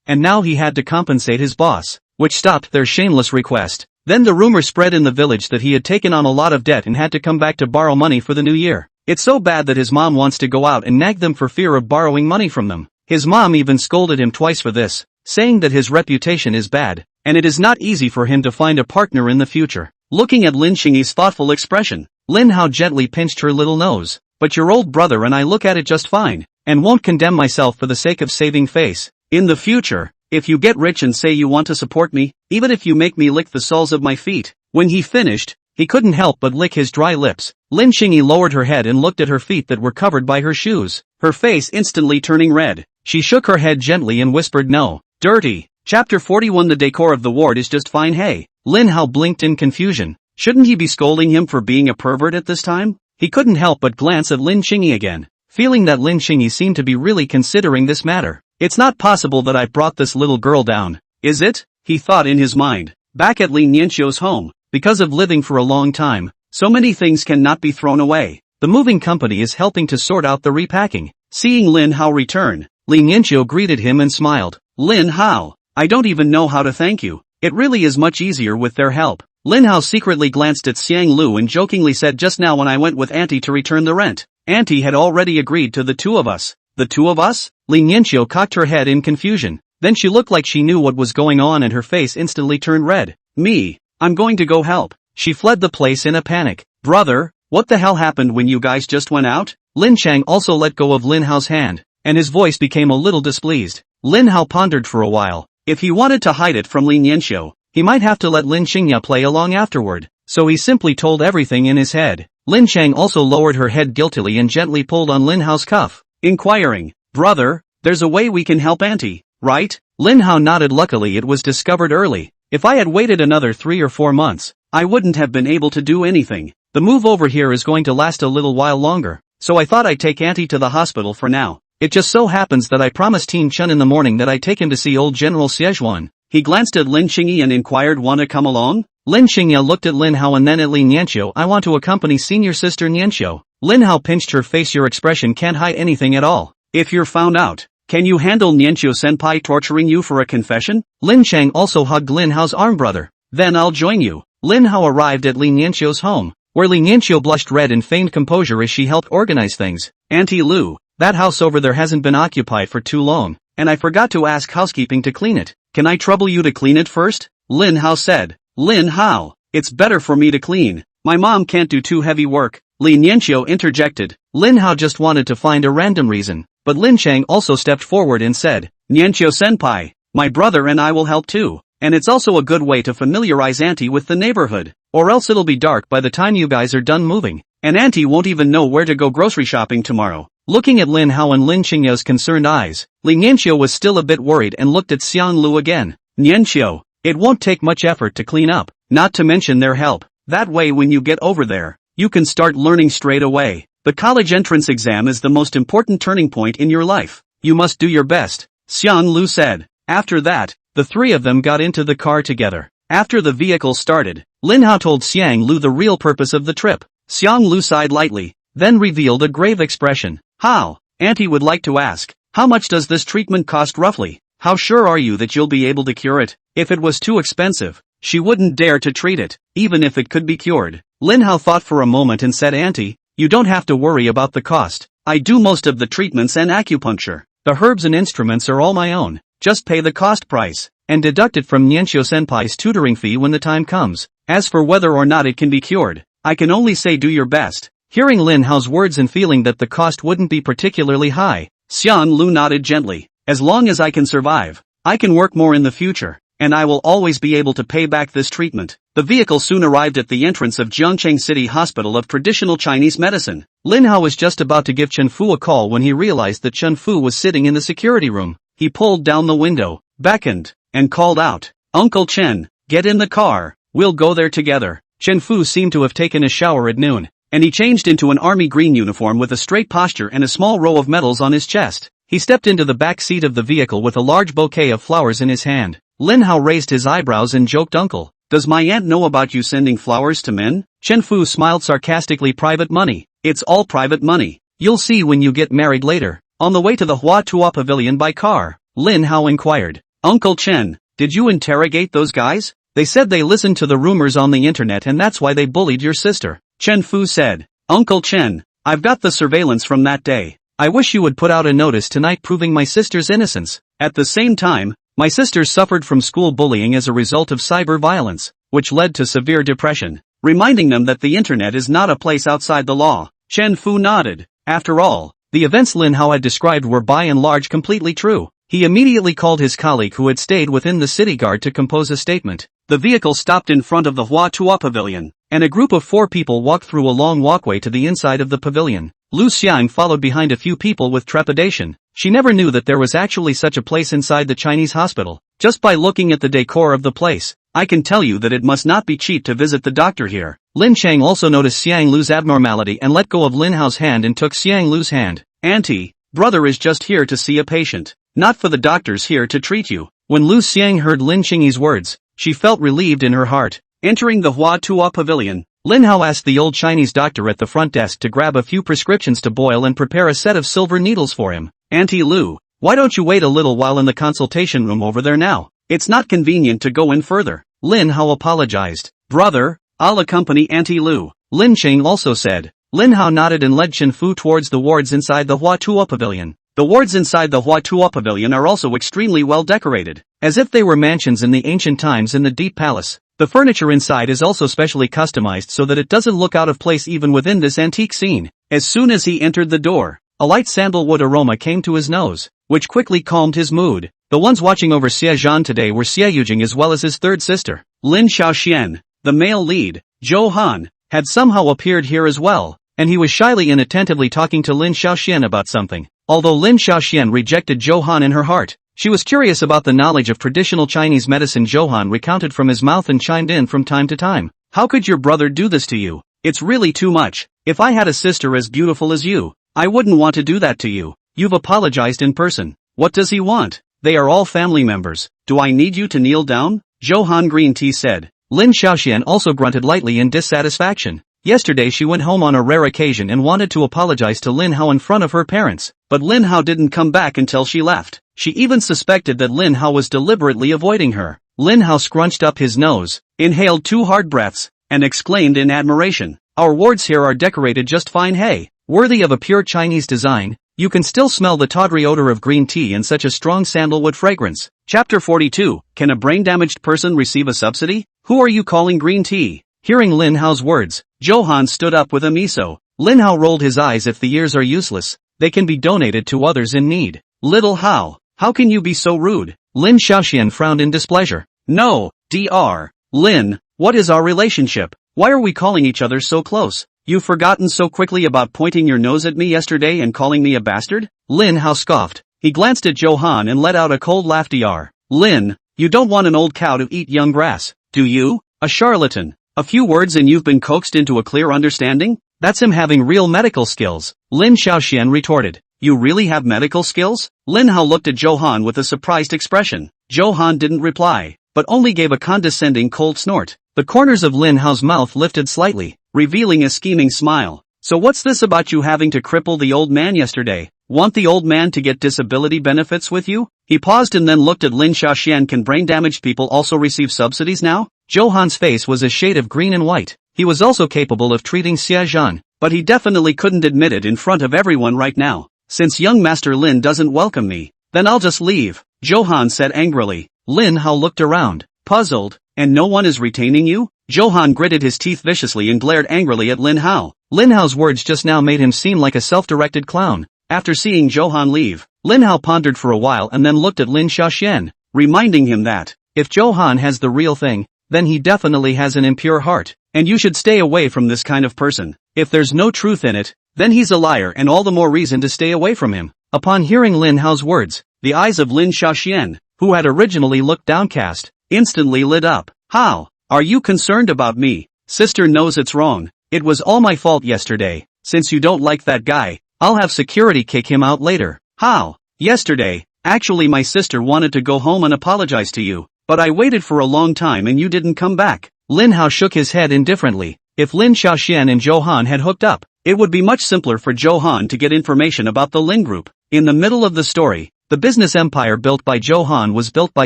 and now he had to compensate his boss, which stopped their shameless request. Then the rumor spread in the village that he had taken on a lot of debt and had to come back to borrow money for the new year. It's so bad that his mom wants to go out and nag them for fear of borrowing money from them. His mom even scolded him twice for this, saying that his reputation is bad, and it is not easy for him to find a partner in the future. Looking at Lin Xingyi's thoughtful expression, Lin Hao gently pinched her little nose. "But your old brother and I look at it just fine, and won't condemn myself for the sake of saving face. In the future, if you get rich and say you want to support me, even if you make me lick the soles of my feet." When he finished, he couldn't help but lick his dry lips. Lin Xingyi lowered her head and looked at her feet that were covered by her shoes, her face instantly turning red. She shook her head gently and whispered, "No, dirty." Chapter 41. The decor of the ward is just fine. Hey. Lin Hao blinked in confusion. Shouldn't he be scolding him for being a pervert at this time? He couldn't help but glance at Lin Xingyi again, feeling that Lin Xingyi seemed to be really considering this matter. It's not possible that I brought this little girl down, is it? He thought in his mind. Back at Li Nianqiu's home, because of living for a long time, so many things cannot be thrown away. The moving company is helping to sort out the repacking. Seeing Lin Hao return, Li Nianqiu greeted him and smiled. Lin Hao, I don't even know how to thank you. It really is much easier with their help. Lin Hao secretly glanced at Xiang Lu and jokingly said, just now when I went with Auntie to return the rent, Auntie had already agreed to the two of us. The two of us? Li Nianqiu cocked her head in confusion. Then she looked like she knew what was going on and her face instantly turned red. Me. I'm going to go help. She fled the place in a panic. Brother, what the hell happened when you guys just went out? Lin Chang also let go of Lin Hao's hand, and his voice became a little displeased. Lin Hao pondered for a while. If he wanted to hide it from Li Nianqiu, he might have to let Lin Xingya play along afterward, so he simply told everything in his head. Lin Chang also lowered her head guiltily and gently pulled on Lin Hao's cuff, inquiring, Brother, there's a way we can help Auntie, right? Lin Hao nodded. Luckily it was discovered early. If I had waited another 3 or 4 months, I wouldn't have been able to do anything. The move over here is going to last a little while longer, so I thought I'd take Auntie to the hospital for now. It just so happens that I promised Teen Chun in the morning that I'd take him to see old General Szechuan. He glanced at Lin Xingyi and inquired, wanna come along? Lin Xingya looked at Lin Hao and then at Li Nianqiu. I want to accompany senior sister Nianqiu. Lin Hao pinched her face. Your expression can't hide anything at all. If you're found out, can you handle Nianqiu-senpai torturing you for a confession? Lin Chang also hugged Lin Hao's arm. Brother, then I'll join you. Lin Hao arrived at Li Nianqiu's home, where Li Nianqiu blushed red and feigned composure as she helped organize things. Auntie Lu, that house over there hasn't been occupied for too long, and I forgot to ask housekeeping to clean it. Can I trouble you to clean it first? Lin Hao said. Lin Hao, it's better for me to clean. My mom can't do too heavy work. Li Nianqiu interjected. Lin Hao just wanted to find a random reason, but Lin Chang also stepped forward and said, Nianqiu-senpai, my brother and I will help too, and it's also a good way to familiarize Auntie with the neighborhood, or else it'll be dark by the time you guys are done moving, and Auntie won't even know where to go grocery shopping tomorrow. Looking at Lin Hao and Lin Xingya's concerned eyes, Li Nianqiu was still a bit worried and looked at Xiang Lu again. Nianqiu, it won't take much effort to clean up, not to mention their help. That way when you get over there, you can start learning straight away. The college entrance exam is the most important turning point in your life. You must do your best, Xiang Lu said. After that, the three of them got into the car together. After the vehicle started, Lin Hao told Xiang Lu the real purpose of the trip. Xiang Lu sighed lightly, then revealed a grave expression. How? Auntie would like to ask, how much does this treatment cost roughly? How sure are you that you'll be able to cure it? If it was too expensive, she wouldn't dare to treat it, even if it could be cured. Lin Hao thought for a moment and said, Auntie, you don't have to worry about the cost. I do most of the treatments and acupuncture. The herbs and instruments are all my own. Just pay the cost price, and deduct it from Nianqiu-senpai's tutoring fee when the time comes. As for whether or not it can be cured, I can only say do your best. Hearing Lin Hao's words and feeling that the cost wouldn't be particularly high, Xiang Lu nodded gently. As long as I can survive, I can work more in the future, and I will always be able to pay back this treatment. The vehicle soon arrived at the entrance of Jiangcheng City Hospital of Traditional Chinese Medicine. Lin Hao was just about to give Chen Fu a call when he realized that Chen Fu was sitting in the security room. He pulled down the window, beckoned, and called out, Uncle Chen, get in the car, we'll go there together. Chen Fu seemed to have taken a shower at noon, and he changed into an army green uniform with a straight posture and a small row of medals on his chest. He stepped into the back seat of the vehicle with a large bouquet of flowers in his hand. Lin Hao raised his eyebrows and joked, Uncle, does my aunt know about you sending flowers to men? Chen Fu smiled sarcastically. Private money. It's all private money. You'll see when you get married later. On the way to the Hua Tuo Pavilion by car, Lin Hao inquired, Uncle Chen, did you interrogate those guys? They said they listened to the rumors on the internet and that's why they bullied your sister. Chen Fu said, Uncle Chen, I've got the surveillance from that day. I wish you would put out a notice tonight proving my sister's innocence. At the same time, my sister suffered from school bullying as a result of cyber violence, which led to severe depression, reminding them that the internet is not a place outside the law. Chen Fu nodded. After all, the events Lin Hao had described were by and large completely true. He immediately called his colleague who had stayed within the city guard to compose a statement. The vehicle stopped in front of the Hua Tuo Pavilion, and a group of 4 people walked through a long walkway to the inside of the pavilion. Lu Xiang followed behind a few people with trepidation. She never knew that there was actually such a place inside the Chinese hospital. Just by looking at the decor of the place, I can tell you that it must not be cheap to visit the doctor here. Lin Chang also noticed Xiang Lu's abnormality and let go of Lin Hao's hand and took Xiang Lu's hand. Auntie, brother is just here to see a patient, not for the doctors here to treat you. When Lu Xiang heard Lin Qingyi's words, she felt relieved in her heart. Entering the Hua Tua pavilion, Lin Hao asked the old Chinese doctor at the front desk to grab a few prescriptions to boil and prepare a set of silver needles for him. Auntie Lu, why don't you wait a little while in the consultation room over there now? It's not convenient to go in further. Lin Hao apologized. Brother, I'll accompany Auntie Lu, Lin Qing also said. Lin Hao nodded and led Chen Fu towards the wards inside the Hua Tua pavilion. The wards inside the Hua Tua pavilion are also extremely well decorated, as if they were mansions in the ancient times in the Deep Palace. The furniture inside is also specially customized so that it doesn't look out of place even within this antique scene. As soon as he entered the door, a light sandalwood aroma came to his nose, which quickly calmed his mood. The ones watching over Xie Zhan today were Xie Yujing as well as his third sister. Lin Xiaoxian, the male lead, Zhou Han, had somehow appeared here as well, and he was shyly and attentively talking to Lin Xiaoxian about something. Although Lin Xiaoxian rejected Zhou Han in her heart, she was curious about the knowledge of traditional Chinese medicine Zhou Han recounted from his mouth and chimed in from time to time. How could your brother do this to you? It's really too much. If I had a sister as beautiful as you, I wouldn't want to do that to you. You've apologized in person. What does he want? They are all family members. Do I need you to kneel down? Zhou Han green tea said. Lin Xiaoxian also grunted lightly in dissatisfaction. Yesterday she went home on a rare occasion and wanted to apologize to Lin Hao in front of her parents, but Lin Hao didn't come back until she left. She even suspected that Lin Hao was deliberately avoiding her. Lin Hao scrunched up his nose, inhaled 2 hard breaths, and exclaimed in admiration, "Our wards here are decorated just fine, hey, worthy of a pure Chinese design." You can still smell the tawdry odor of green tea and such a strong sandalwood fragrance. Chapter 42, Can a brain-damaged person receive a subsidy? Who are you calling green tea? Hearing Lin Hao's words, Zhou Han stood up with a miso. Lin Hao rolled his eyes. If the years are useless, they can be donated to others in need. Little Hao, how can you be so rude? Lin Xiaoxian frowned in displeasure. No, Dr. Lin, what is our relationship? Why are we calling each other so close? You've forgotten so quickly about pointing your nose at me yesterday and calling me a bastard? Lin Hao scoffed. He glanced at Zhou Han and let out a cold laugh. Dr. Lin, you don't want an old cow to eat young grass, do you? A charlatan. A few words and you've been coaxed into a clear understanding? That's him having real medical skills. Lin Xiaoxian retorted. You really have medical skills? Lin Hao looked at Zhou Han with a surprised expression. Zhou Han didn't reply, but only gave a condescending cold snort. The corners of Lin Hao's mouth lifted slightly, revealing a scheming smile. So what's this about you having to cripple the old man yesterday? Want the old man to get disability benefits with you? He paused and then looked at Lin Xiaoxian. Can brain-damaged people also receive subsidies now? Zhou Han's face was a shade of green and white. He was also capable of treating Xie Zhan, but he definitely couldn't admit it in front of everyone right now. Since young Master Lin doesn't welcome me, then I'll just leave, Zhou Han said angrily. Lin Hao looked around, puzzled. And no one is retaining you? Zhou Han gritted his teeth viciously and glared angrily at Lin Hao. Lin Hao's words just now made him seem like a self-directed clown. After seeing Zhou Han leave, Lin Hao pondered for a while and then looked at Lin Xiaoxian, reminding him that, if Zhou Han has the real thing, then he definitely has an impure heart, and you should stay away from this kind of person. If there's no truth in it, then he's a liar and all the more reason to stay away from him. Upon hearing Lin Hao's words, the eyes of Lin Xiaoxian, who had originally looked downcast, instantly lit up. How? Are you concerned about me? Sister knows it's wrong. It was all my fault yesterday. Since you don't like that guy, I'll have security kick him out later. How? Yesterday, actually my sister wanted to go home and apologize to you, but I waited for a long time and you didn't come back. Lin Hao shook his head indifferently. If Lin Xiaoxian and Zhou Han had hooked up, it would be much simpler for Zhou Han to get information about the Lin Group. In the middle of the story, the business empire built by Zhou Han was built by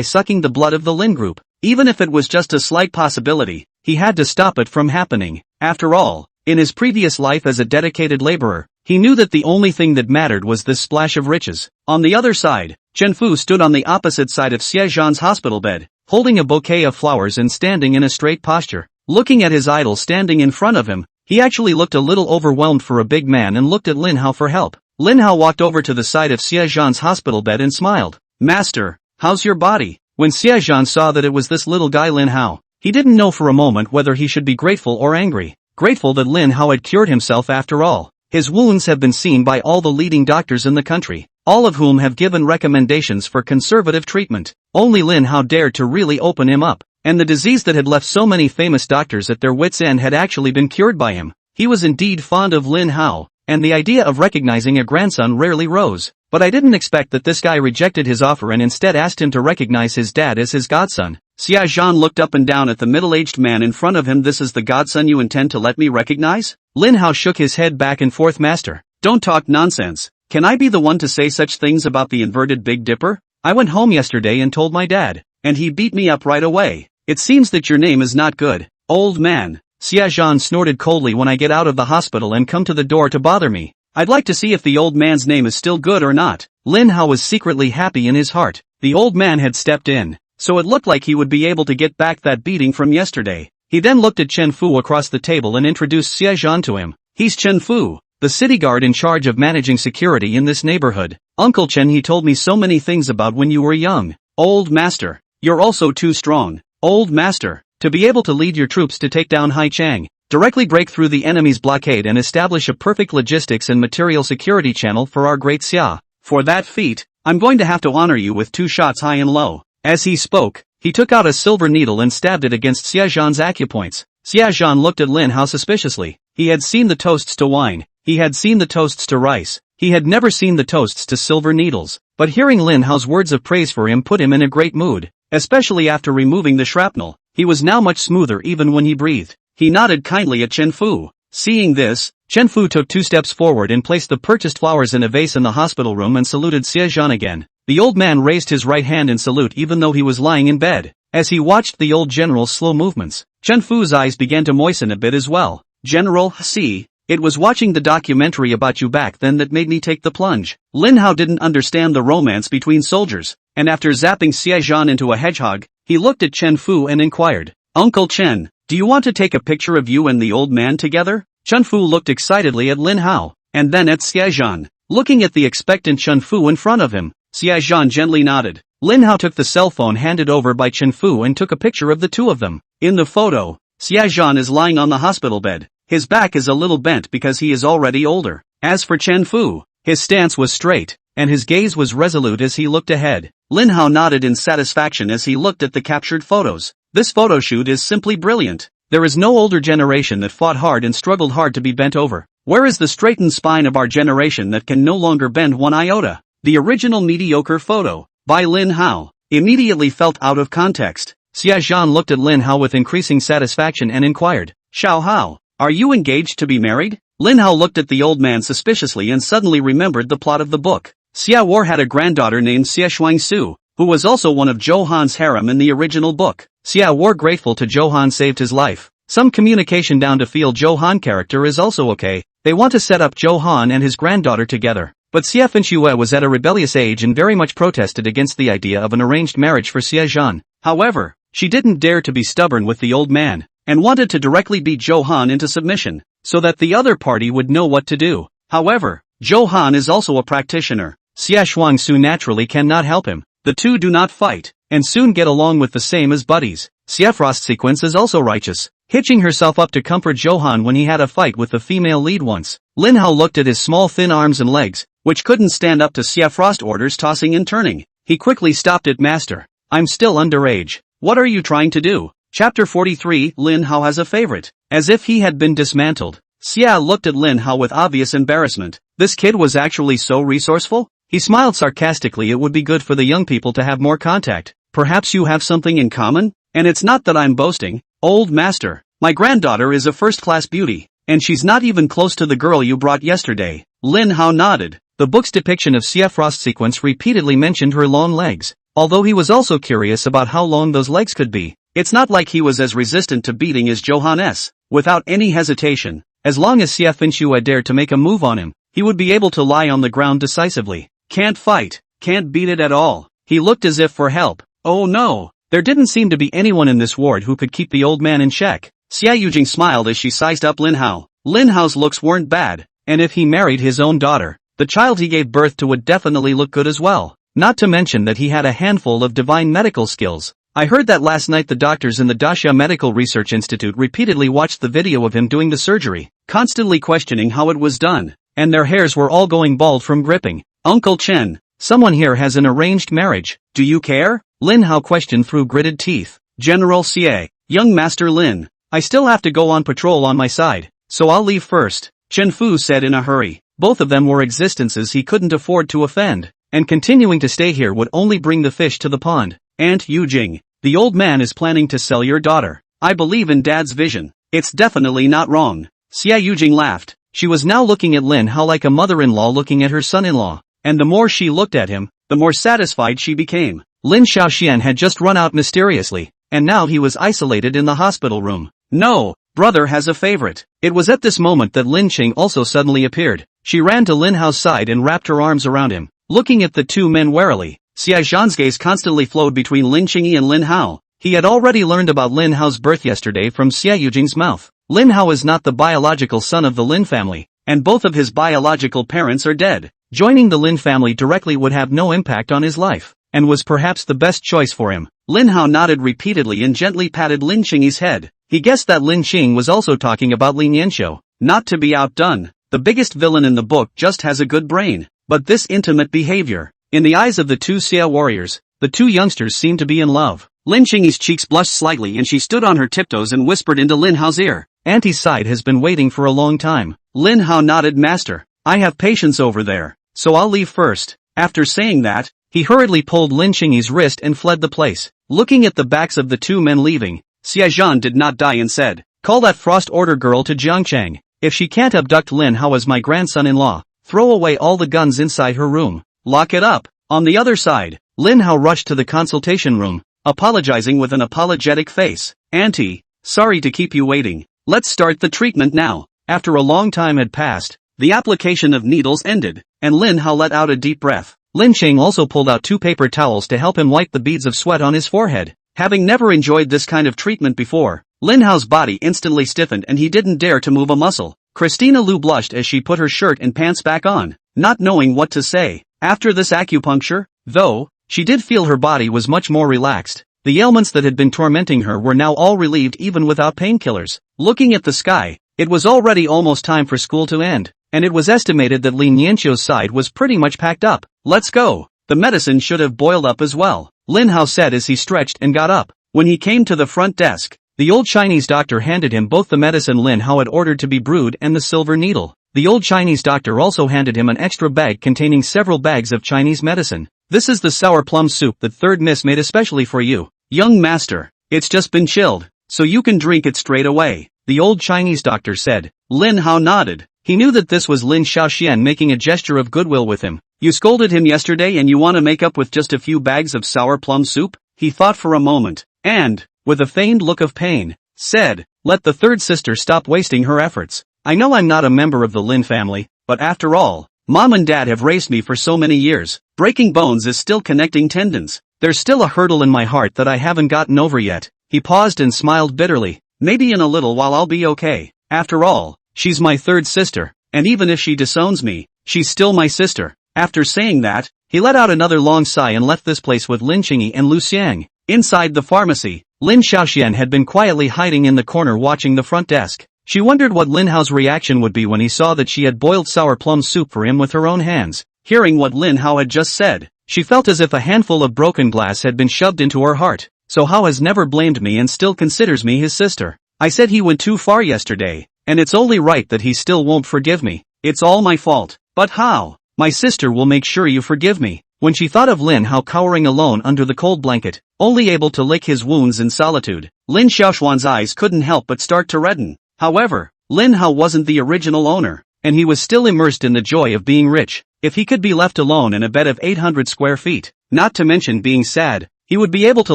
sucking the blood of the Lin Group. Even if it was just a slight possibility, he had to stop it from happening. After all, in his previous life as a dedicated laborer, he knew that the only thing that mattered was this splash of riches. On the other side, Chen Fu stood on the opposite side of Xie Zhan's hospital bed, holding a bouquet of flowers and standing in a straight posture. Looking at his idol standing in front of him, he actually looked a little overwhelmed for a big man and looked at Lin Hao for help. Lin Hao walked over to the side of Xie Zhan's hospital bed and smiled. Master, how's your body? When Xie Zhan saw that it was this little guy Lin Hao, he didn't know for a moment whether he should be grateful or angry. Grateful that Lin Hao had cured himself after all. His wounds have been seen by all the leading doctors in the country, all of whom have given recommendations for conservative treatment. Only Lin Hao dared to really open him up, and the disease that had left so many famous doctors at their wits' end had actually been cured by him. He was indeed fond of Lin Hao, and the idea of recognizing a grandson rarely rose. But I didn't expect that this guy rejected his offer and instead asked him to recognize his dad as his godson. Xia Zhan looked up and down at the middle-aged man in front of him. This is the godson you intend to let me recognize? Lin Hao shook his head back and forth. Master, don't talk nonsense. Can I be the one to say such things about the inverted Big Dipper? I went home yesterday and told my dad, and he beat me up right away. It seems that your name is not good, old man. Xia Zhan snorted coldly. When I get out of the hospital and come to the door to bother me, I'd like to see if the old man's name is still good or not. Lin Hao was secretly happy in his heart. The old man had stepped in, so it looked like he would be able to get back that beating from yesterday. He then looked at Chen Fu across the table and introduced Xia Zhan to him. He's Chen Fu, the city guard in charge of managing security in this neighborhood. Uncle Chen, he told me so many things about when you were young. Old master, you're also too strong. Old master, to be able to lead your troops to take down Haichang, directly break through the enemy's blockade and establish a perfect logistics and material security channel for our great Xia. For that feat, I'm going to have to honor you with 2 shots high and low. As he spoke, he took out a silver needle and stabbed it against Xia Zhan's acupoints. Xia Zhan looked at Lin Hao suspiciously. He had seen the toasts to wine, he had seen the toasts to rice, he had never seen the toasts to silver needles. But hearing Lin Hao's words of praise for him put him in a great mood, especially after removing the shrapnel. He was now much smoother even when he breathed. He nodded kindly at Chen Fu. Seeing this, Chen Fu took 2 steps forward and placed the purchased flowers in a vase in the hospital room and saluted Xia Zhan again. The old man raised his right hand in salute even though he was lying in bed. As he watched the old general's slow movements, Chen Fu's eyes began to moisten a bit as well. General, see, it was watching the documentary about you back then that made me take the plunge. Lin Hao didn't understand the romance between soldiers, and after zapping Xia Zhan into a hedgehog, he looked at Chen Fu and inquired, Uncle Chen, do you want to take a picture of you and the old man together? Chen Fu looked excitedly at Lin Hao, and then at Xia Zhan. Looking at the expectant Chen Fu in front of him, Xia Zhan gently nodded. Lin Hao took the cell phone handed over by Chen Fu and took a picture of the 2 of them. In the photo, Xia Zhan is lying on the hospital bed. His back is a little bent because he is already older. As for Chen Fu, his stance was straight, and his gaze was resolute as he looked ahead. Lin Hao nodded in satisfaction as he looked at the captured photos. This photo shoot is simply brilliant. There is no older generation that fought hard and struggled hard to be bent over. Where is the straightened spine of our generation that can no longer bend one iota? The original mediocre photo, by Lin Hao, immediately felt out of context. Xia Zhan looked at Lin Hao with increasing satisfaction and inquired, Xiao Hao, are you engaged to be married? Lin Hao looked at the old man suspiciously and suddenly remembered the plot of the book. Xia War had a granddaughter named Xia Shuangsu, who was also one of Zhou Han's harem in the original book. Xia War grateful to Zhou Han saved his life. Some communication down to feel Zhou Han character is also okay. They want to set up Zhou Han and his granddaughter together. But Xia Finxue was at a rebellious age and very much protested against the idea of an arranged marriage for Xia Zhan. However, she didn't dare to be stubborn with the old man, and wanted to directly beat Zhou Han into submission, so that the other party would know what to do. However, Zhou Han is also a practitioner. Xia Shuangsu naturally cannot help him. The 2 do not fight, and soon get along with the same as buddies. Xia Frost sequence is also righteous, hitching herself up to comfort Zhou Han when he had a fight with the female lead once. Lin Hao looked at his small thin arms and legs, which couldn't stand up to Xia Frost orders tossing and turning. He quickly stopped it. Master, I'm still underage. What are you trying to do? Chapter 43, Lin Hao has a favorite. As if he had been dismantled, Xia looked at Lin Hao with obvious embarrassment. This kid was actually so resourceful? He smiled sarcastically. It would be good for the young people to have more contact. Perhaps you have something in common? And it's not that I'm boasting, old master. My granddaughter is a first-class beauty, and she's not even close to the girl you brought yesterday. Lin Hao nodded. The book's depiction of Xia Frost sequence repeatedly mentioned her long legs, although he was also curious about how long those legs could be. It's not like he was as resistant to beating as Zhou Han S. Without any hesitation, as long as Xia Finxue dared to make a move on him, he would be able to lie on the ground decisively. Can't fight, can't beat it at all. He looked as if for help. Oh no, there didn't seem to be anyone in this ward who could keep the old man in check. Xia Yujing smiled as she sized up Lin Hao. Lin Hao's looks weren't bad, and if he married his own daughter, the child he gave birth to would definitely look good as well. Not to mention that he had a handful of divine medical skills. I heard that last night the doctors in the Daxia Medical Research Institute repeatedly watched the video of him doing the surgery, constantly questioning how it was done, and their hairs were all going bald from gripping. Uncle Chen, someone here has an arranged marriage. Do you care? Lin Hao questioned through gritted teeth. General Xie, young Master Lin, I still have to go on patrol on my side, so I'll leave first. Chen Fu said in a hurry. Both of them were existences he couldn't afford to offend, and continuing to stay here would only bring the fish to the pond. Aunt Yujing, the old man is planning to sell your daughter. I believe in Dad's vision. It's definitely not wrong. Xia Yujing laughed. She was now looking at Lin Hao like a mother-in-law looking at her son-in-law, and the more she looked at him, the more satisfied she became. Lin Xiaoxian had just run out mysteriously, and now he was isolated in the hospital room. No, brother has a favorite. It was at this moment that Lin Qing also suddenly appeared. She ran to Lin Hao's side and wrapped her arms around him. Looking at the two men warily, Xia Zhan's gaze constantly flowed between Lin Qingyi and Lin Hao. He had already learned about Lin Hao's birth yesterday from Xia Yujing's mouth. Lin Hao is not the biological son of the Lin family, and both of his biological parents are dead. Joining the Lin family directly would have no impact on his life, and was perhaps the best choice for him. Lin Hao nodded repeatedly and gently patted Lin Qingyi's head. He guessed that Lin Qing was also talking about Lin Yanxiu. Not to be outdone, the biggest villain in the book just has a good brain, but this intimate behavior. In the eyes of the two Xia warriors, the two youngsters seemed to be in love. Lin Qingyi's cheeks blushed slightly and she stood on her tiptoes and whispered into Lin Hao's ear. Auntie's side has been waiting for a long time. Lin Hao nodded. Master, I have patients over there, so I'll leave first. After saying that, he hurriedly pulled Lin Qingyi's wrist and fled the place. Looking at the backs of the two men leaving, Xia Zhan did not die and said, call that Frost Order girl to Jiangchang. If she can't abduct Lin Hao as my grandson-in-law, throw away all the guns inside her room. Lock it up. On the other side, Lin Hao rushed to the consultation room, apologizing with an apologetic face. Auntie, sorry to keep you waiting. Let's start the treatment now. After a long time had passed, the application of needles ended, and Lin Hao let out a deep breath. Lin Qing also pulled out 2 paper towels to help him wipe the beads of sweat on his forehead. Having never enjoyed this kind of treatment before, Lin Hao's body instantly stiffened and he didn't dare to move a muscle. Christina Liu blushed as she put her shirt and pants back on, not knowing what to say. After this acupuncture, though, she did feel her body was much more relaxed. The ailments that had been tormenting her were now all relieved even without painkillers. Looking at the sky, it was already almost time for school to end, and it was estimated that Lin Yanxiu's side was pretty much packed up. Let's go. The medicine should have boiled up as well, Lin Hao said as he stretched and got up. When he came to the front desk, the old Chinese doctor handed him both the medicine Lin Hao had ordered to be brewed and the silver needle. The old Chinese doctor also handed him an extra bag containing several bags of Chinese medicine. This is the sour plum soup that Third Miss made especially for you, young master. It's just been chilled, so you can drink it straight away, the old Chinese doctor said. Lin Hao nodded. He knew that this was Lin Xiaoxian making a gesture of goodwill with him. You scolded him yesterday and you want to make up with just a few bags of sour plum soup? He thought for a moment, and, with a feigned look of pain, said, let the third sister stop wasting her efforts. I know I'm not a member of the Lin family, but after all, Mom and Dad have raised me for so many years. Breaking bones is still connecting tendons. There's still a hurdle in my heart that I haven't gotten over yet. He paused and smiled bitterly. Maybe in a little while I'll be okay. After all, she's my third sister, and even if she disowns me, she's still my sister. After saying that, he let out another long sigh and left this place with Lin Qingyi and Lu Xiang. Inside the pharmacy, Lin Xiaoxian had been quietly hiding in the corner watching the front desk. She wondered what Lin Hao's reaction would be when he saw that she had boiled sour plum soup for him with her own hands. Hearing what Lin Hao had just said, she felt as if a handful of broken glass had been shoved into her heart. So Hao has never blamed me and still considers me his sister. I said he went too far yesterday, and it's only right that he still won't forgive me. It's all my fault. But how? My sister will make sure you forgive me. When she thought of Lin Hao cowering alone under the cold blanket, only able to lick his wounds in solitude, Lin Xiaoxuan's eyes couldn't help but start to redden. However, Lin Hao wasn't the original owner, and he was still immersed in the joy of being rich. If he could be left alone in a bed of 800 square feet, not to mention being sad, he would be able to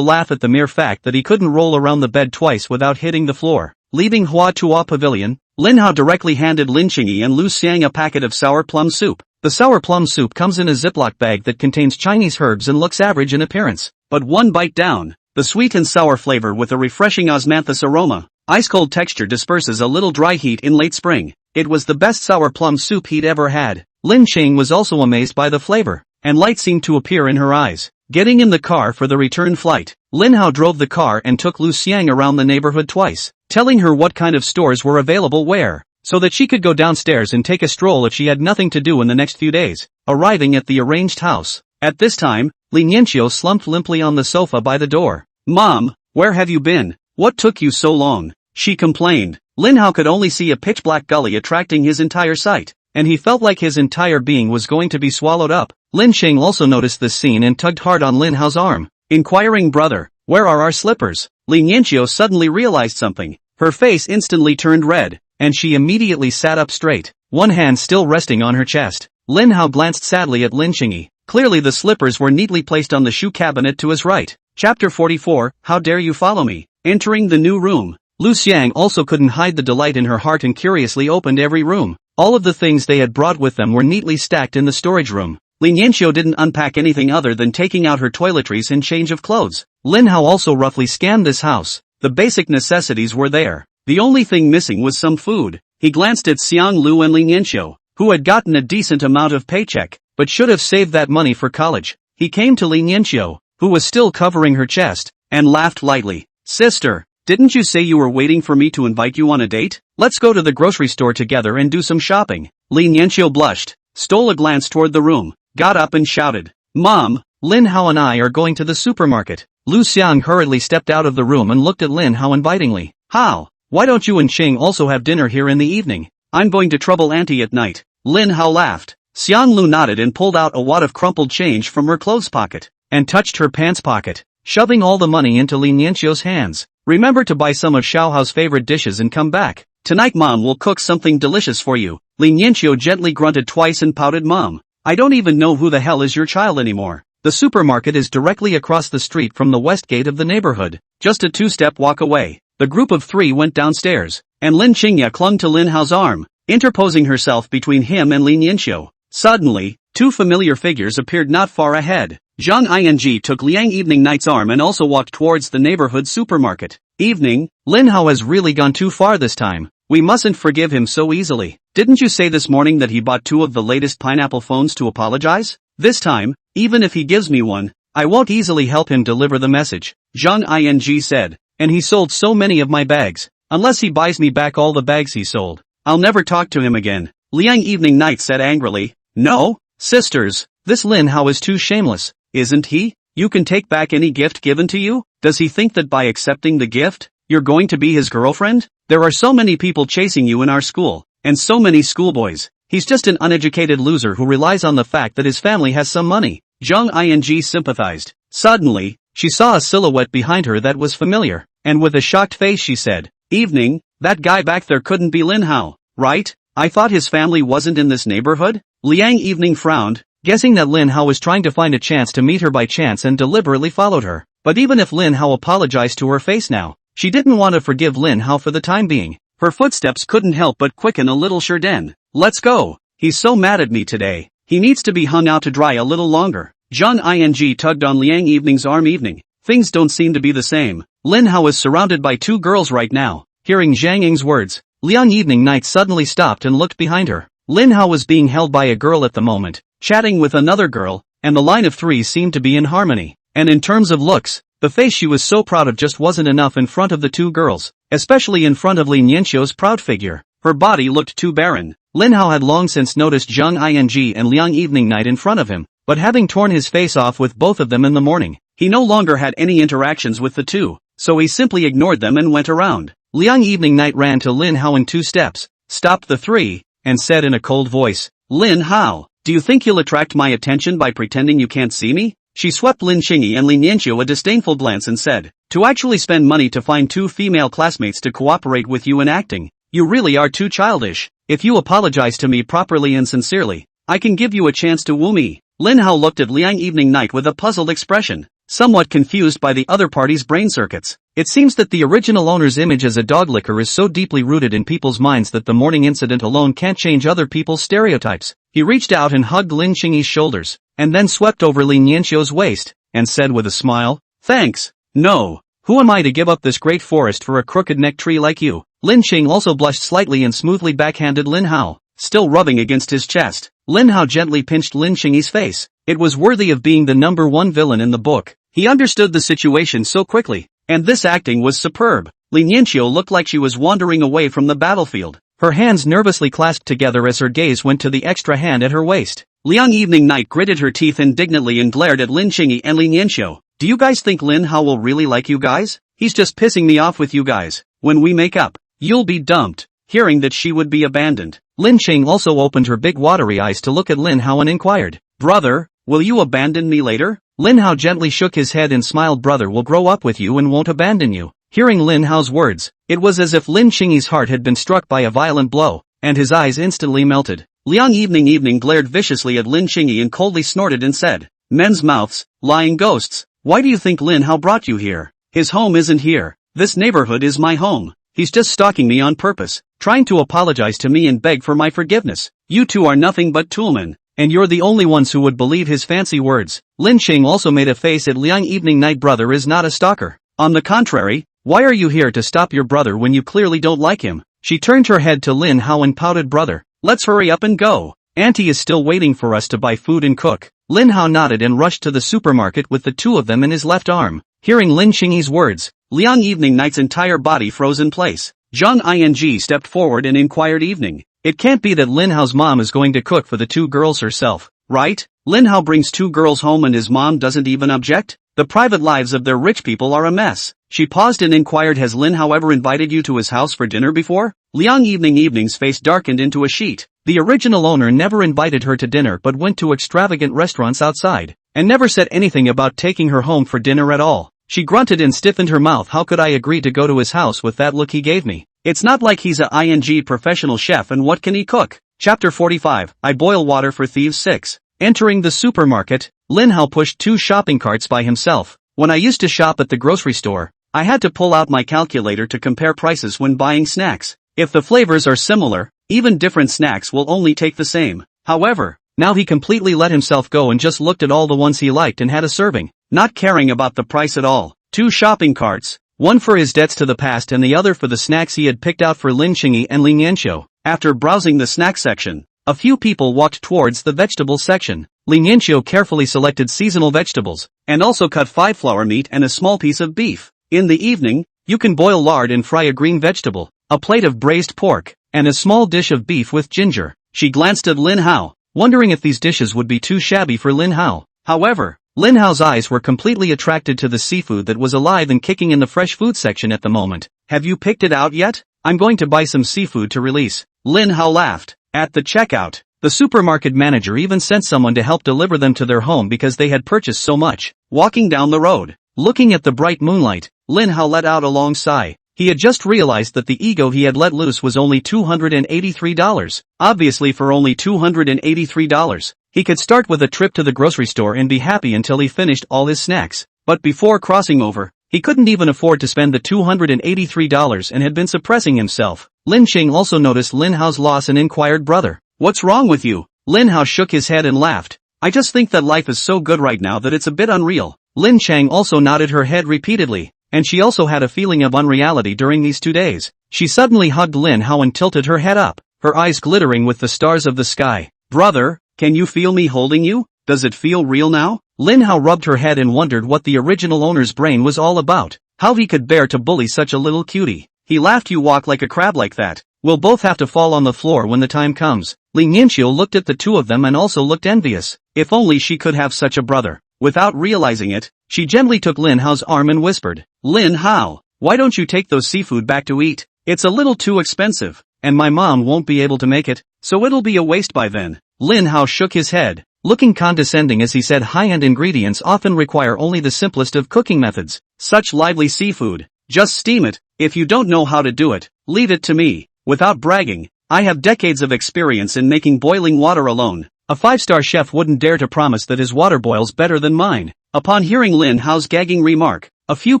laugh at the mere fact that he couldn't roll around the bed twice without hitting the floor. Leaving Hua Tua Pavilion, Lin Hao directly handed Lin Qingyi and Lu Xiang a packet of sour plum soup. The sour plum soup comes in a Ziploc bag that contains Chinese herbs and looks average in appearance. But one bite down, the sweet and sour flavor with a refreshing osmanthus aroma, ice-cold texture disperses a little dry heat in late spring. It was the best sour plum soup he'd ever had. Lin Qing was also amazed by the flavor, and light seemed to appear in her eyes. Getting in the car for the return flight, Lin Hao drove the car and took Lu Xiang around the neighborhood twice, telling her what kind of stores were available where, so that she could go downstairs and take a stroll if she had nothing to do in the next few days. Arriving at the arranged house, at this time, Lin Yanxiu slumped limply on the sofa by the door. Mom, where have you been? What took you so long? she complained. Lin Hao could only see a pitch-black gully attracting his entire sight, and he felt like his entire being was going to be swallowed up. Lin Xing also noticed this scene and tugged hard on Lin Hao's arm, inquiring, "Brother, where are our slippers?" Lin Yanqiu suddenly realized something. Her face instantly turned red, and she immediately sat up straight, one hand still resting on her chest. Lin Hao glanced sadly at Lin Xingyi. Clearly the slippers were neatly placed on the shoe cabinet to his right. Chapter 44, How Dare You Follow Me? Entering the new room, Lu Xiang also couldn't hide the delight in her heart and curiously opened every room. All of the things they had brought with them were neatly stacked in the storage room. Lin Yanqiu didn't unpack anything other than taking out her toiletries and change of clothes. Lin Hao also roughly scanned this house. The basic necessities were there. The only thing missing was some food. He glanced at Xiang Lu and Lin Yanqiu, who had gotten a decent amount of paycheck, but should have saved that money for college. He came to Lin Yanqiu, who was still covering her chest, and laughed lightly. "Sister, didn't you say you were waiting for me to invite you on a date? Let's go to the grocery store together and do some shopping." Lin Yanqiu blushed, stole a glance toward the room, got up and shouted, "Mom, Lin Hao and I are going to the supermarket." Lu Xiang hurriedly stepped out of the room and looked at Lin Hao invitingly. "How? Why don't you and Xing also have dinner here in the evening? I'm going to trouble Auntie at night." Lin Hao laughed. Xiang Lu nodded and pulled out a wad of crumpled change from her clothes pocket, and touched her pants pocket, shoving all the money into Lin Yanqiu's hands. "Remember to buy some of Xiaohao's favorite dishes and come back. Tonight Mom will cook something delicious for you." Lin Yanqiu gently grunted twice and pouted, "Mom, I don't even know who the hell is your child anymore." The supermarket is directly across the street from the west gate of the neighborhood, just a two-step walk away. The group of three went downstairs, and Lin Qingya clung to Lin Hao's arm, interposing herself between him and Lin Yanqiu. Suddenly, two familiar figures appeared not far ahead. Zhang Ing took Liang Evening Night's arm and also walked towards the neighborhood supermarket. "Evening, Lin Hao has really gone too far this time. We mustn't forgive him so easily. Didn't you say this morning that he bought 2 of the latest pineapple phones to apologize? This time, even if he gives me one, I won't easily help him deliver the message," Zhang Ing said. "And he sold so many of my bags. Unless he buys me back all the bags he sold, I'll never talk to him again." Liang Evening Night said angrily. "No, sisters, this Lin Hao is too shameless, isn't he? You can take back any gift given to you? Does he think that by accepting the gift, you're going to be his girlfriend? There are so many people chasing you in our school, and so many schoolboys. He's just an uneducated loser who relies on the fact that his family has some money." Zhang Ing sympathized. Suddenly, she saw a silhouette behind her that was familiar, and with a shocked face she said, "Evening, that guy back there couldn't be Lin Hao, right? I thought his family wasn't in this neighborhood?" Liang Evening frowned, guessing that Lin Hao was trying to find a chance to meet her by chance and deliberately followed her. But even if Lin Hao apologized to her face now, she didn't want to forgive Lin Hao for the time being. Her footsteps couldn't help but quicken a little. "Sure then, let's go. He's so mad at me today. He needs to be hung out to dry a little longer." Zhang Ing tugged on Liang Evening's arm. "Evening, things don't seem to be the same. Lin Hao is surrounded by 2 girls right now." Hearing Zhang Ying's words, Liang Evening Night suddenly stopped and looked behind her. Lin Hao was being held by a girl at the moment, chatting with another girl, and the line of 3 seemed to be in harmony. And in terms of looks, the face she was so proud of just wasn't enough in front of the 2 girls, especially in front of Lin Yanqiu's proud figure. Her body looked too barren. Lin Hao had long since noticed Zhang Ing and Liang Evening Night in front of him, but having torn his face off with both of them in the morning, he no longer had any interactions with the 2, so he simply ignored them and went around. Liang Evening Night ran to Lin Hao in 2 steps, stopped the 3, and said in a cold voice, "Lin Hao, do you think you'll attract my attention by pretending you can't see me?" She swept Lin Qingyi and Lin Yanqiu a disdainful glance and said, "To actually spend money to find 2 female classmates to cooperate with you in acting, you really are too childish. If you apologize to me properly and sincerely, I can give you a chance to woo me." Lin Hao looked at Liang Evening Night with a puzzled expression, somewhat confused by the other party's brain circuits. It seems that the original owner's image as a dog licker is so deeply rooted in people's minds that the morning incident alone can't change other people's stereotypes. He reached out and hugged Lin Qingyi's shoulders, and then swept over Lin Yanqiu's waist, and said with a smile, "Thanks. No. Who am I to give up this great forest for a crooked-necked tree like you?" Lin Qing also blushed slightly and smoothly backhanded Lin Hao, still rubbing against his chest. Lin Hao gently pinched Lin Qingyi's face. It was worthy of being the number 1 villain in the book. He understood the situation so quickly, and this acting was superb. Lin Yanqiu looked like she was wandering away from the battlefield, her hands nervously clasped together as her gaze went to the extra hand at her waist. Liang Evening Night gritted her teeth indignantly and glared at Lin Qingyi and Lin Yanqiu. Do you guys think Lin Hao will really like you guys? He's just pissing me off with you guys. When we make up, you'll be dumped." Hearing that she would be abandoned, Lin Cheng also opened her big watery eyes to look at Lin Hao and inquired, "Brother, will you abandon me later?" Lin Hao gently shook his head and smiled. "Brother will grow up with you and won't abandon you." Hearing Lin Hao's words, it was as if Lin Cheng's heart had been struck by a violent blow, and his eyes instantly melted. Liang Evening glared viciously at Lin Cheng and coldly snorted and said, "Men's mouths, lying ghosts. Why do you think Lin Hao brought you here? His home isn't here. This neighborhood is my home. He's just stalking me on purpose, trying to apologize to me and beg for my forgiveness. You two are nothing but toolmen, and you're the only ones who would believe his fancy words." Lin Cheng also made a face at Liang Evening. "Brother is not a stalker. On the contrary, why are you here to stop your brother when you clearly don't like him?" She turned her head to Lin Hao and pouted, "Brother, let's hurry up and go. Auntie is still waiting for us to buy food and cook." Lin Hao nodded and rushed to the supermarket with the two of them in his left arm. Hearing Lin Cheng's words, Liang Evening Night's entire body froze in place. Zhang Ing stepped forward and inquired, "Evening, it can't be that Lin Hao's mom is going to cook for the two girls herself, right? Lin Hao brings two girls home and his mom doesn't even object? The private lives of their rich people are a mess." She paused and inquired, "Has Lin Hao ever invited you to his house for dinner before?" Liang Evening's face darkened into a sheet. The original owner never invited her to dinner but went to extravagant restaurants outside, and never said anything about taking her home for dinner at all. She grunted and stiffened her mouth. "How could I agree to go to his house with that look he gave me? It's not like he's a ing professional chef, and what can he cook?" Chapter 45, I Boil Water for Thieves 6. Entering the supermarket, Lin Hao pushed two shopping carts by himself. "When I used to shop at the grocery store, I had to pull out my calculator to compare prices when buying snacks. If the flavors are similar, even different snacks will only take the same. However, now he completely let himself go and just looked at all the ones he liked and had a serving, not caring about the price at all. Two shopping carts, one for his debts to the past and the other for the snacks he had picked out for Lin Chengyi and Ling Yanqiu. After browsing the snack section, a few people walked towards the vegetable section. Ling Yanqiu carefully selected seasonal vegetables, and also cut 5 flour meat and a small piece of beef. In the evening, you can boil lard and fry a green vegetable, a plate of braised pork, and a small dish of beef with ginger. She glanced at Lin Hao, wondering if these dishes would be too shabby for Lin Hao. However, Lin Hao's eyes were completely attracted to the seafood that was alive and kicking in the fresh food section at the moment. "Have you picked it out yet? I'm going to buy some seafood to release." Lin Hao laughed. At the checkout, the supermarket manager even sent someone to help deliver them to their home because they had purchased so much. Walking down the road, looking at the bright moonlight, Lin Hao let out a long sigh. He had just realized that the ego he had let loose was only $283. Obviously, for only $283, he could start with a trip to the grocery store and be happy until he finished all his snacks. But before crossing over, he couldn't even afford to spend the $283 and had been suppressing himself. Lin Cheng also noticed Lin Hao's loss and inquired, "Brother, what's wrong with you?" Lin Hao shook his head and laughed. "I just think that life is so good right now that it's a bit unreal." Lin Cheng also nodded her head repeatedly, and she also had a feeling of unreality during these 2 days. She suddenly hugged Lin Hao and tilted her head up, her eyes glittering with the stars of the sky. "Brother, can you feel me holding you? Does it feel real now?" Lin Hao rubbed her head and wondered what the original owner's brain was all about, how he could bear to bully such a little cutie. He laughed. "You walk like a crab like that. We'll both have to fall on the floor when the time comes." Ling Yanqiu looked at the two of them and also looked envious. If only she could have such a brother. Without realizing it, she gently took Lin Hao's arm and whispered, "Lin Hao, why don't you take those seafood back to eat? It's a little too expensive, and my mom won't be able to make it, so it'll be a waste by then." Lin Hao shook his head, looking condescending as he said, "High-end ingredients often require only the simplest of cooking methods. Such lively seafood, just steam it. If you don't know how to do it, leave it to me." Without bragging, I have decades of experience in making boiling water alone. A 5-star chef wouldn't dare to promise that his water boils better than mine. Upon hearing Lin Hao's gagging remark, a few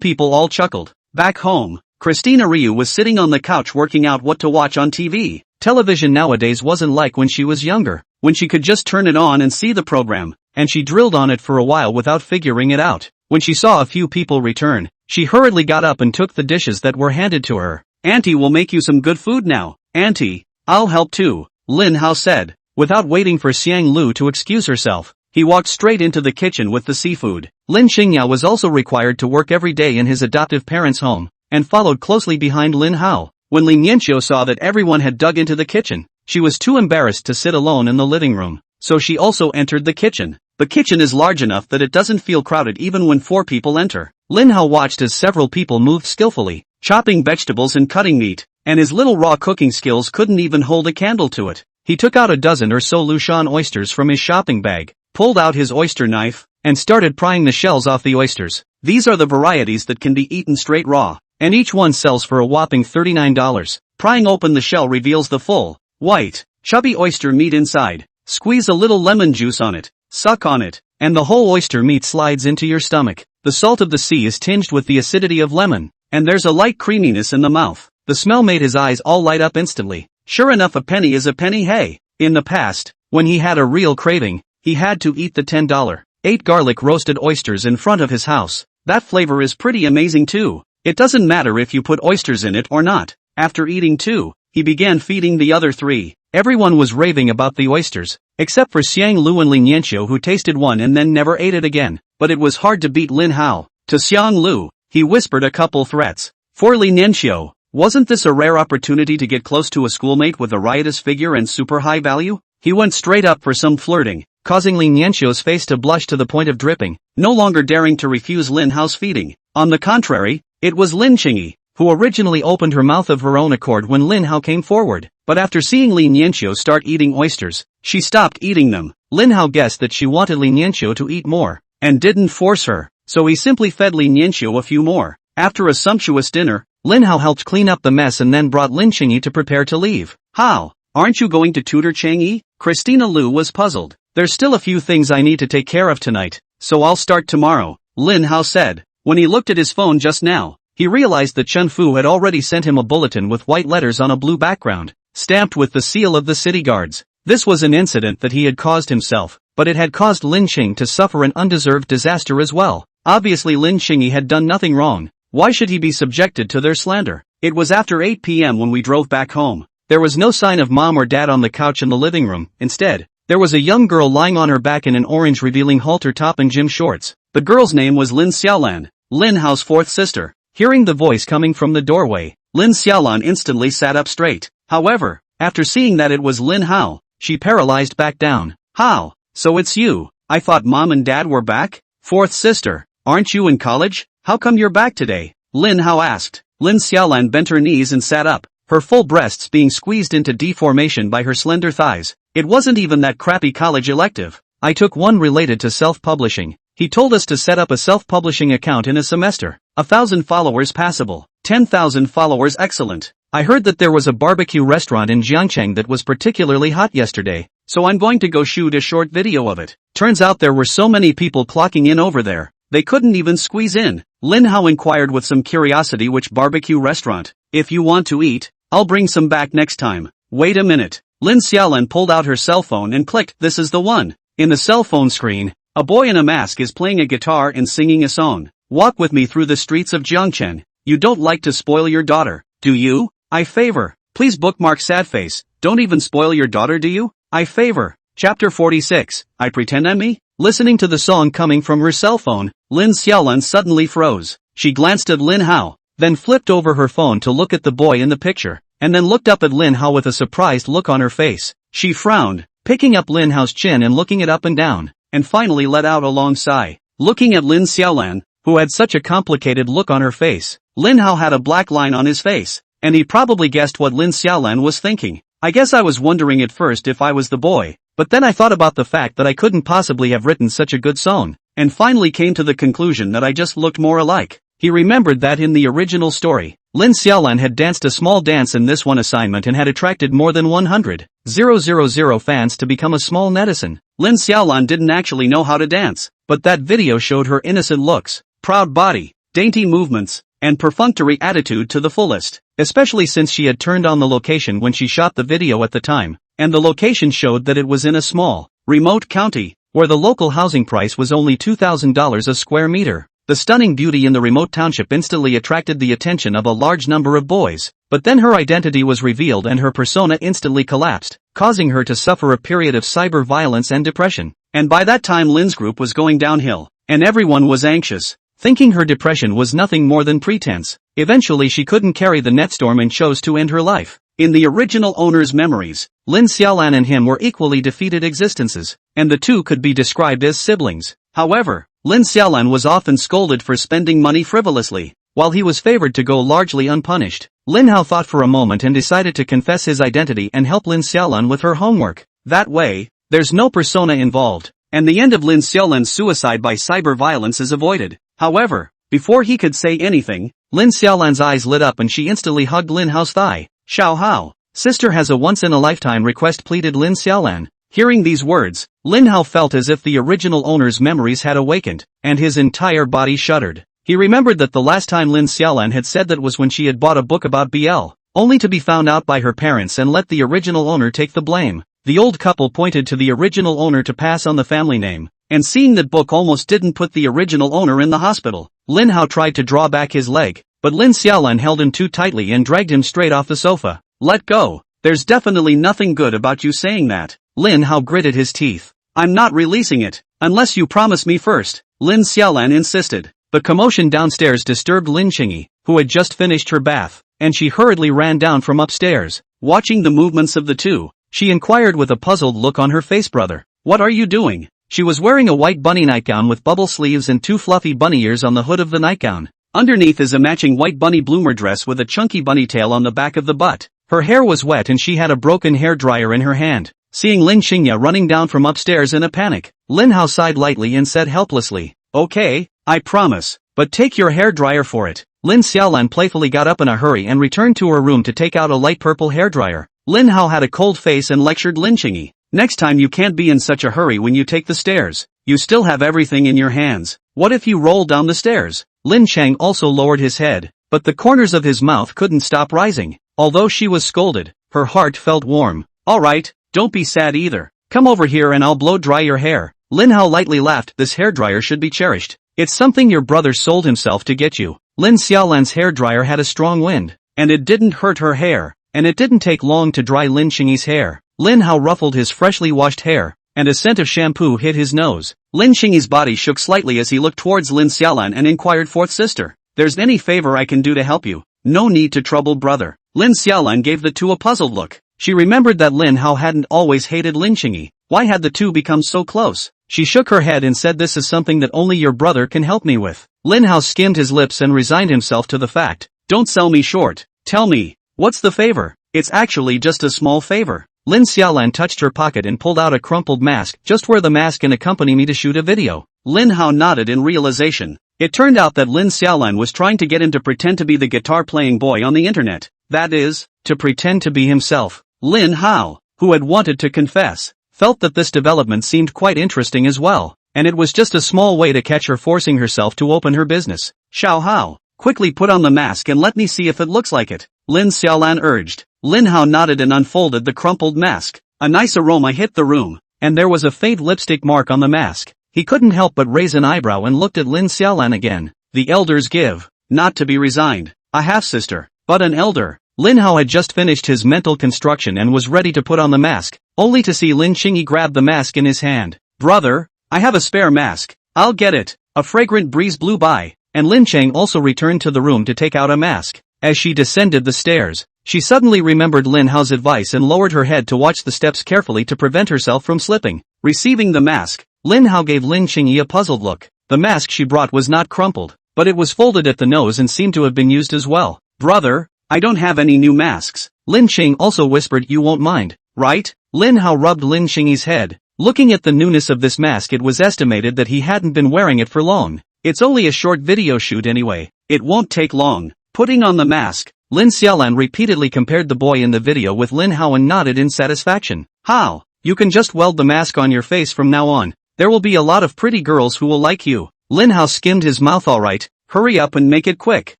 people all chuckled. Back home, Christina Ryu was sitting on the couch working out what to watch on TV. Television nowadays wasn't like when she was younger, when she could just turn it on and see the program, and she drilled on it for a while without figuring it out. When she saw a few people return, she hurriedly got up and took the dishes that were handed to her. "Auntie will make you some good food now." "Auntie, I'll help too," Lin Hao said. Without waiting for Xiang Lu to excuse herself, he walked straight into the kitchen with the seafood. Lin Xingyao was also required to work every day in his adoptive parents' home, and followed closely behind Lin Hao. When Ling Yanqiu saw that everyone had dug into the kitchen, she was too embarrassed to sit alone in the living room, so she also entered the kitchen. The kitchen is large enough that it doesn't feel crowded even when 4 people enter. Lin Hao watched as several people moved skillfully, chopping vegetables and cutting meat, and his little raw cooking skills couldn't even hold a candle to it. He took out a dozen or so Lushan oysters from his shopping bag, pulled out his oyster knife, and started prying the shells off the oysters. These are the varieties that can be eaten straight raw, and each one sells for a whopping $39. Prying open the shell reveals the full, white, chubby oyster meat inside. Squeeze a little lemon juice on it, suck on it, and the whole oyster meat slides into your stomach. The salt of the sea is tinged with the acidity of lemon, and there's a light creaminess in the mouth. The smell made his eyes all light up instantly. Sure enough, a penny is a penny. Hey, in the past, when he had a real craving, he had to eat the $10.08 garlic roasted oysters in front of his house. That flavor is pretty amazing too. It doesn't matter if you put oysters in it or not. After eating 2, he began feeding the other 3. Everyone was raving about the oysters, except for Xiang Lu and Lin Yanqiu, who tasted one and then never ate it again. But it was hard to beat Lin Hao. To Xiang Lu, he whispered a couple threats. For Lin Yanqiu, wasn't this a rare opportunity to get close to a schoolmate with a riotous figure and super high value? He went straight up for some flirting, causing Lin Yanqiu's face to blush to the point of dripping, no longer daring to refuse Lin Hao's feeding. On the contrary, it was Lin Qingyi, who originally opened her mouth of her own accord when Lin Hao came forward. But after seeing Lin Yanqiu start eating oysters, she stopped eating them. Lin Hao guessed that she wanted Lin Yanqiu to eat more, and didn't force her, so he simply fed Lin Yanqiu a few more. After a sumptuous dinner, Lin Hao helped clean up the mess and then brought Lin Qingyi to prepare to leave. How? Aren't you going to tutor Changyi? Christina Lu was puzzled. There's still a few things I need to take care of tonight, so I'll start tomorrow, Lin Hao said. When he looked at his phone just now, he realized that Chen Fu had already sent him a bulletin with white letters on a blue background, stamped with the seal of the city guards. This was an incident that he had caused himself, but it had caused Lin Qing to suffer an undeserved disaster as well. Obviously Lin Qingyi had done nothing wrong. Why should he be subjected to their slander? It was after 8 p.m. when we drove back home. There was no sign of mom or dad on the couch in the living room. Instead, there was a young girl lying on her back in an orange revealing halter top and gym shorts. The girl's name was Lin Xiaolan, Lin Hao's 4th sister. Hearing the voice coming from the doorway, Lin Xiaolan instantly sat up straight. However, after seeing that it was Lin Hao, she paralyzed back down. How? So it's you? I thought mom and dad were back? 4th sister, aren't you in college? How come you're back today? Lin Hao asked. Lin Xiaolan bent her knees and sat up, her full breasts being squeezed into deformation by her slender thighs. It wasn't even that crappy college elective. I took one related to self-publishing. He told us to set up a self-publishing account in a semester. 1,000 followers passable. 10,000 followers excellent. I heard that there was a barbecue restaurant in Jiangcheng that was particularly hot yesterday, so I'm going to go shoot a short video of it. Turns out there were so many people clocking in over there, they couldn't even squeeze in. Lin Hao inquired with some curiosity which barbecue restaurant. If you want to eat, I'll bring some back next time. Wait a minute. Lin Xiaolan pulled out her cell phone and clicked, this is the one. In the cell phone screen, a boy in a mask is playing a guitar and singing a song. Walk with me through the streets of Jiangchen. You don't like to spoil your daughter, do you? I favor. Please bookmark sad face. Don't even spoil your daughter, do you? I favor. Chapter 46. I pretend I'm me? Listening to the song coming from her cell phone, Lin Xiaolan suddenly froze. She glanced at Lin Hao, then flipped over her phone to look at the boy in the picture, and then looked up at Lin Hao with a surprised look on her face. She frowned, picking up Lin Hao's chin and looking it up and down, and finally let out a long sigh. Looking at Lin Xiaolan, who had such a complicated look on her face, Lin Hao had a black line on his face, and he probably guessed what Lin Xiaolan was thinking. I guess I was wondering at first if I was the boy, but then I thought about the fact that I couldn't possibly have written such a good song, and finally came to the conclusion that I just looked more alike. He remembered that in the original story, Lin Xiaolan had danced a small dance in this one assignment and had attracted more than 100,000 fans to become a small netizen. Lin Xiaolan didn't actually know how to dance, but that video showed her innocent looks, proud body, dainty movements, and perfunctory attitude to the fullest, especially since she had turned on the location when she shot the video at the time, and the location showed that it was in a small, remote county, where the local housing price was only $2,000 a square meter. The stunning beauty in the remote township instantly attracted the attention of a large number of boys, but then her identity was revealed and her persona instantly collapsed, causing her to suffer a period of cyber violence and depression. And by that time Lin's group was going downhill, and everyone was anxious, thinking her depression was nothing more than pretense. Eventually she couldn't carry the netstorm and chose to end her life. In the original owner's memories, Lin Xiaolan and him were equally defeated existences, and the two could be described as siblings. However, Lin Xiaolan was often scolded for spending money frivolously, while he was favored to go largely unpunished. Lin Hao thought for a moment and decided to confess his identity and help Lin Xiaolan with her homework. That way, there's no persona involved, and the end of Lin Xiaolan's suicide by cyber violence is avoided. However, before he could say anything, Lin Xiaolan's eyes lit up and she instantly hugged Lin Hao's thigh. "Xiao Hao, sister has a once-in-a-lifetime request," pleaded Lin Xiaolan. Hearing these words, Lin Hao felt as if the original owner's memories had awakened, and his entire body shuddered. He remembered that the last time Lin Xiaolan had said that was when she had bought a book about BL, only to be found out by her parents and let the original owner take the blame. The old couple pointed to the original owner to pass on the family name, and seeing that book almost didn't put the original owner in the hospital. Lin Hao tried to draw back his leg, but Lin Xiaolan held him too tightly and dragged him straight off the sofa. "Let go. There's definitely nothing good about you saying that." Lin Hao gritted his teeth. "I'm not releasing it, unless you promise me first," Lin Xiaolan insisted. The commotion downstairs disturbed Lin Qingyi, who had just finished her bath, and she hurriedly ran down from upstairs. Watching the movements of the two, she inquired with a puzzled look on her face, "Brother, what are you doing?" She was wearing a white bunny nightgown with bubble sleeves and two fluffy bunny ears on the hood of the nightgown. Underneath is a matching white bunny bloomer dress with a chunky bunny tail on the back of the butt. Her hair was wet and she had a broken hair dryer in her hand. Seeing Lin Qingyi running down from upstairs in a panic, Lin Hao sighed lightly and said helplessly, "Okay, I promise, but take your hair dryer for it." Lin Xiaolan playfully got up in a hurry and returned to her room to take out a light purple hair dryer. Lin Hao had a cold face and lectured Lin Qingyi, "Next time you can't be in such a hurry when you take the stairs. You still have everything in your hands. What if you roll down the stairs?" Lin Chang also lowered his head, but the corners of his mouth couldn't stop rising. Although she was scolded, her heart felt warm. "Alright, don't be sad either. Come over here and I'll blow dry your hair." Lin Hao lightly laughed. "This hairdryer should be cherished. It's something your brother sold himself to get you." Lin Xiaolan's hairdryer had a strong wind, and it didn't hurt her hair, and it didn't take long to dry Lin Qingyi's hair. Lin Hao ruffled his freshly washed hair, and a scent of shampoo hit his nose. Lin Qingyi's body shook slightly as he looked towards Lin Xiaolan and inquired, "Fourth sister, there's any favor I can do to help you?" "No need to trouble, brother." Lin Xiaolan gave the two a puzzled look. She remembered that Lin Hao hadn't always hated Lin Qingyi. Why had the two become so close? She shook her head and said, "This is something that only your brother can help me with." Lin Hao skimmed his lips and resigned himself to the fact. "Don't sell me short. Tell me, what's the favor?" "It's actually just a small favor." Lin Xiaolan touched her pocket and pulled out a crumpled mask. "Just wear the mask and accompany me to shoot a video." Lin Hao nodded in realization. It turned out that Lin Xiaolan was trying to get him to pretend to be the guitar-playing boy on the internet. That is, to pretend to be himself. Lin Hao, who had wanted to confess, felt that this development seemed quite interesting as well, and it was just a small way to catch her forcing herself to open her business. "Xiao Hao, quickly put on the mask and let me see if it looks like it," Lin Xiaolan urged. Lin Hao nodded and unfolded the crumpled mask. A nice aroma hit the room, and there was a faint lipstick mark on the mask. He couldn't help but raise an eyebrow and looked at Lin Xiaolan again. "The elders give, not to be resigned. A half-sister, but an elder." Lin Hao had just finished his mental construction and was ready to put on the mask, only to see Lin Qingyi grab the mask in his hand. "Brother, I have a spare mask. I'll get it." A fragrant breeze blew by, and Lin Chang also returned to the room to take out a mask. As she descended the stairs, she suddenly remembered Lin Hao's advice and lowered her head to watch the steps carefully to prevent herself from slipping. Receiving the mask, Lin Hao gave Lin Qingyi a puzzled look. The mask she brought was not crumpled, but it was folded at the nose and seemed to have been used as well. "Brother, I don't have any new masks." Lin Qing also whispered, "You won't mind, right?" Lin Hao rubbed Lin Qingyi's head. Looking at the newness of this mask, it was estimated that he hadn't been wearing it for long. "It's only a short video shoot anyway. It won't take long." Putting on the mask, Lin Xiaolan repeatedly compared the boy in the video with Lin Hao and nodded in satisfaction. "How? You can just weld the mask on your face from now on. There will be a lot of pretty girls who will like you." Lin Hao skimmed his mouth. "Alright, hurry up and make it quick."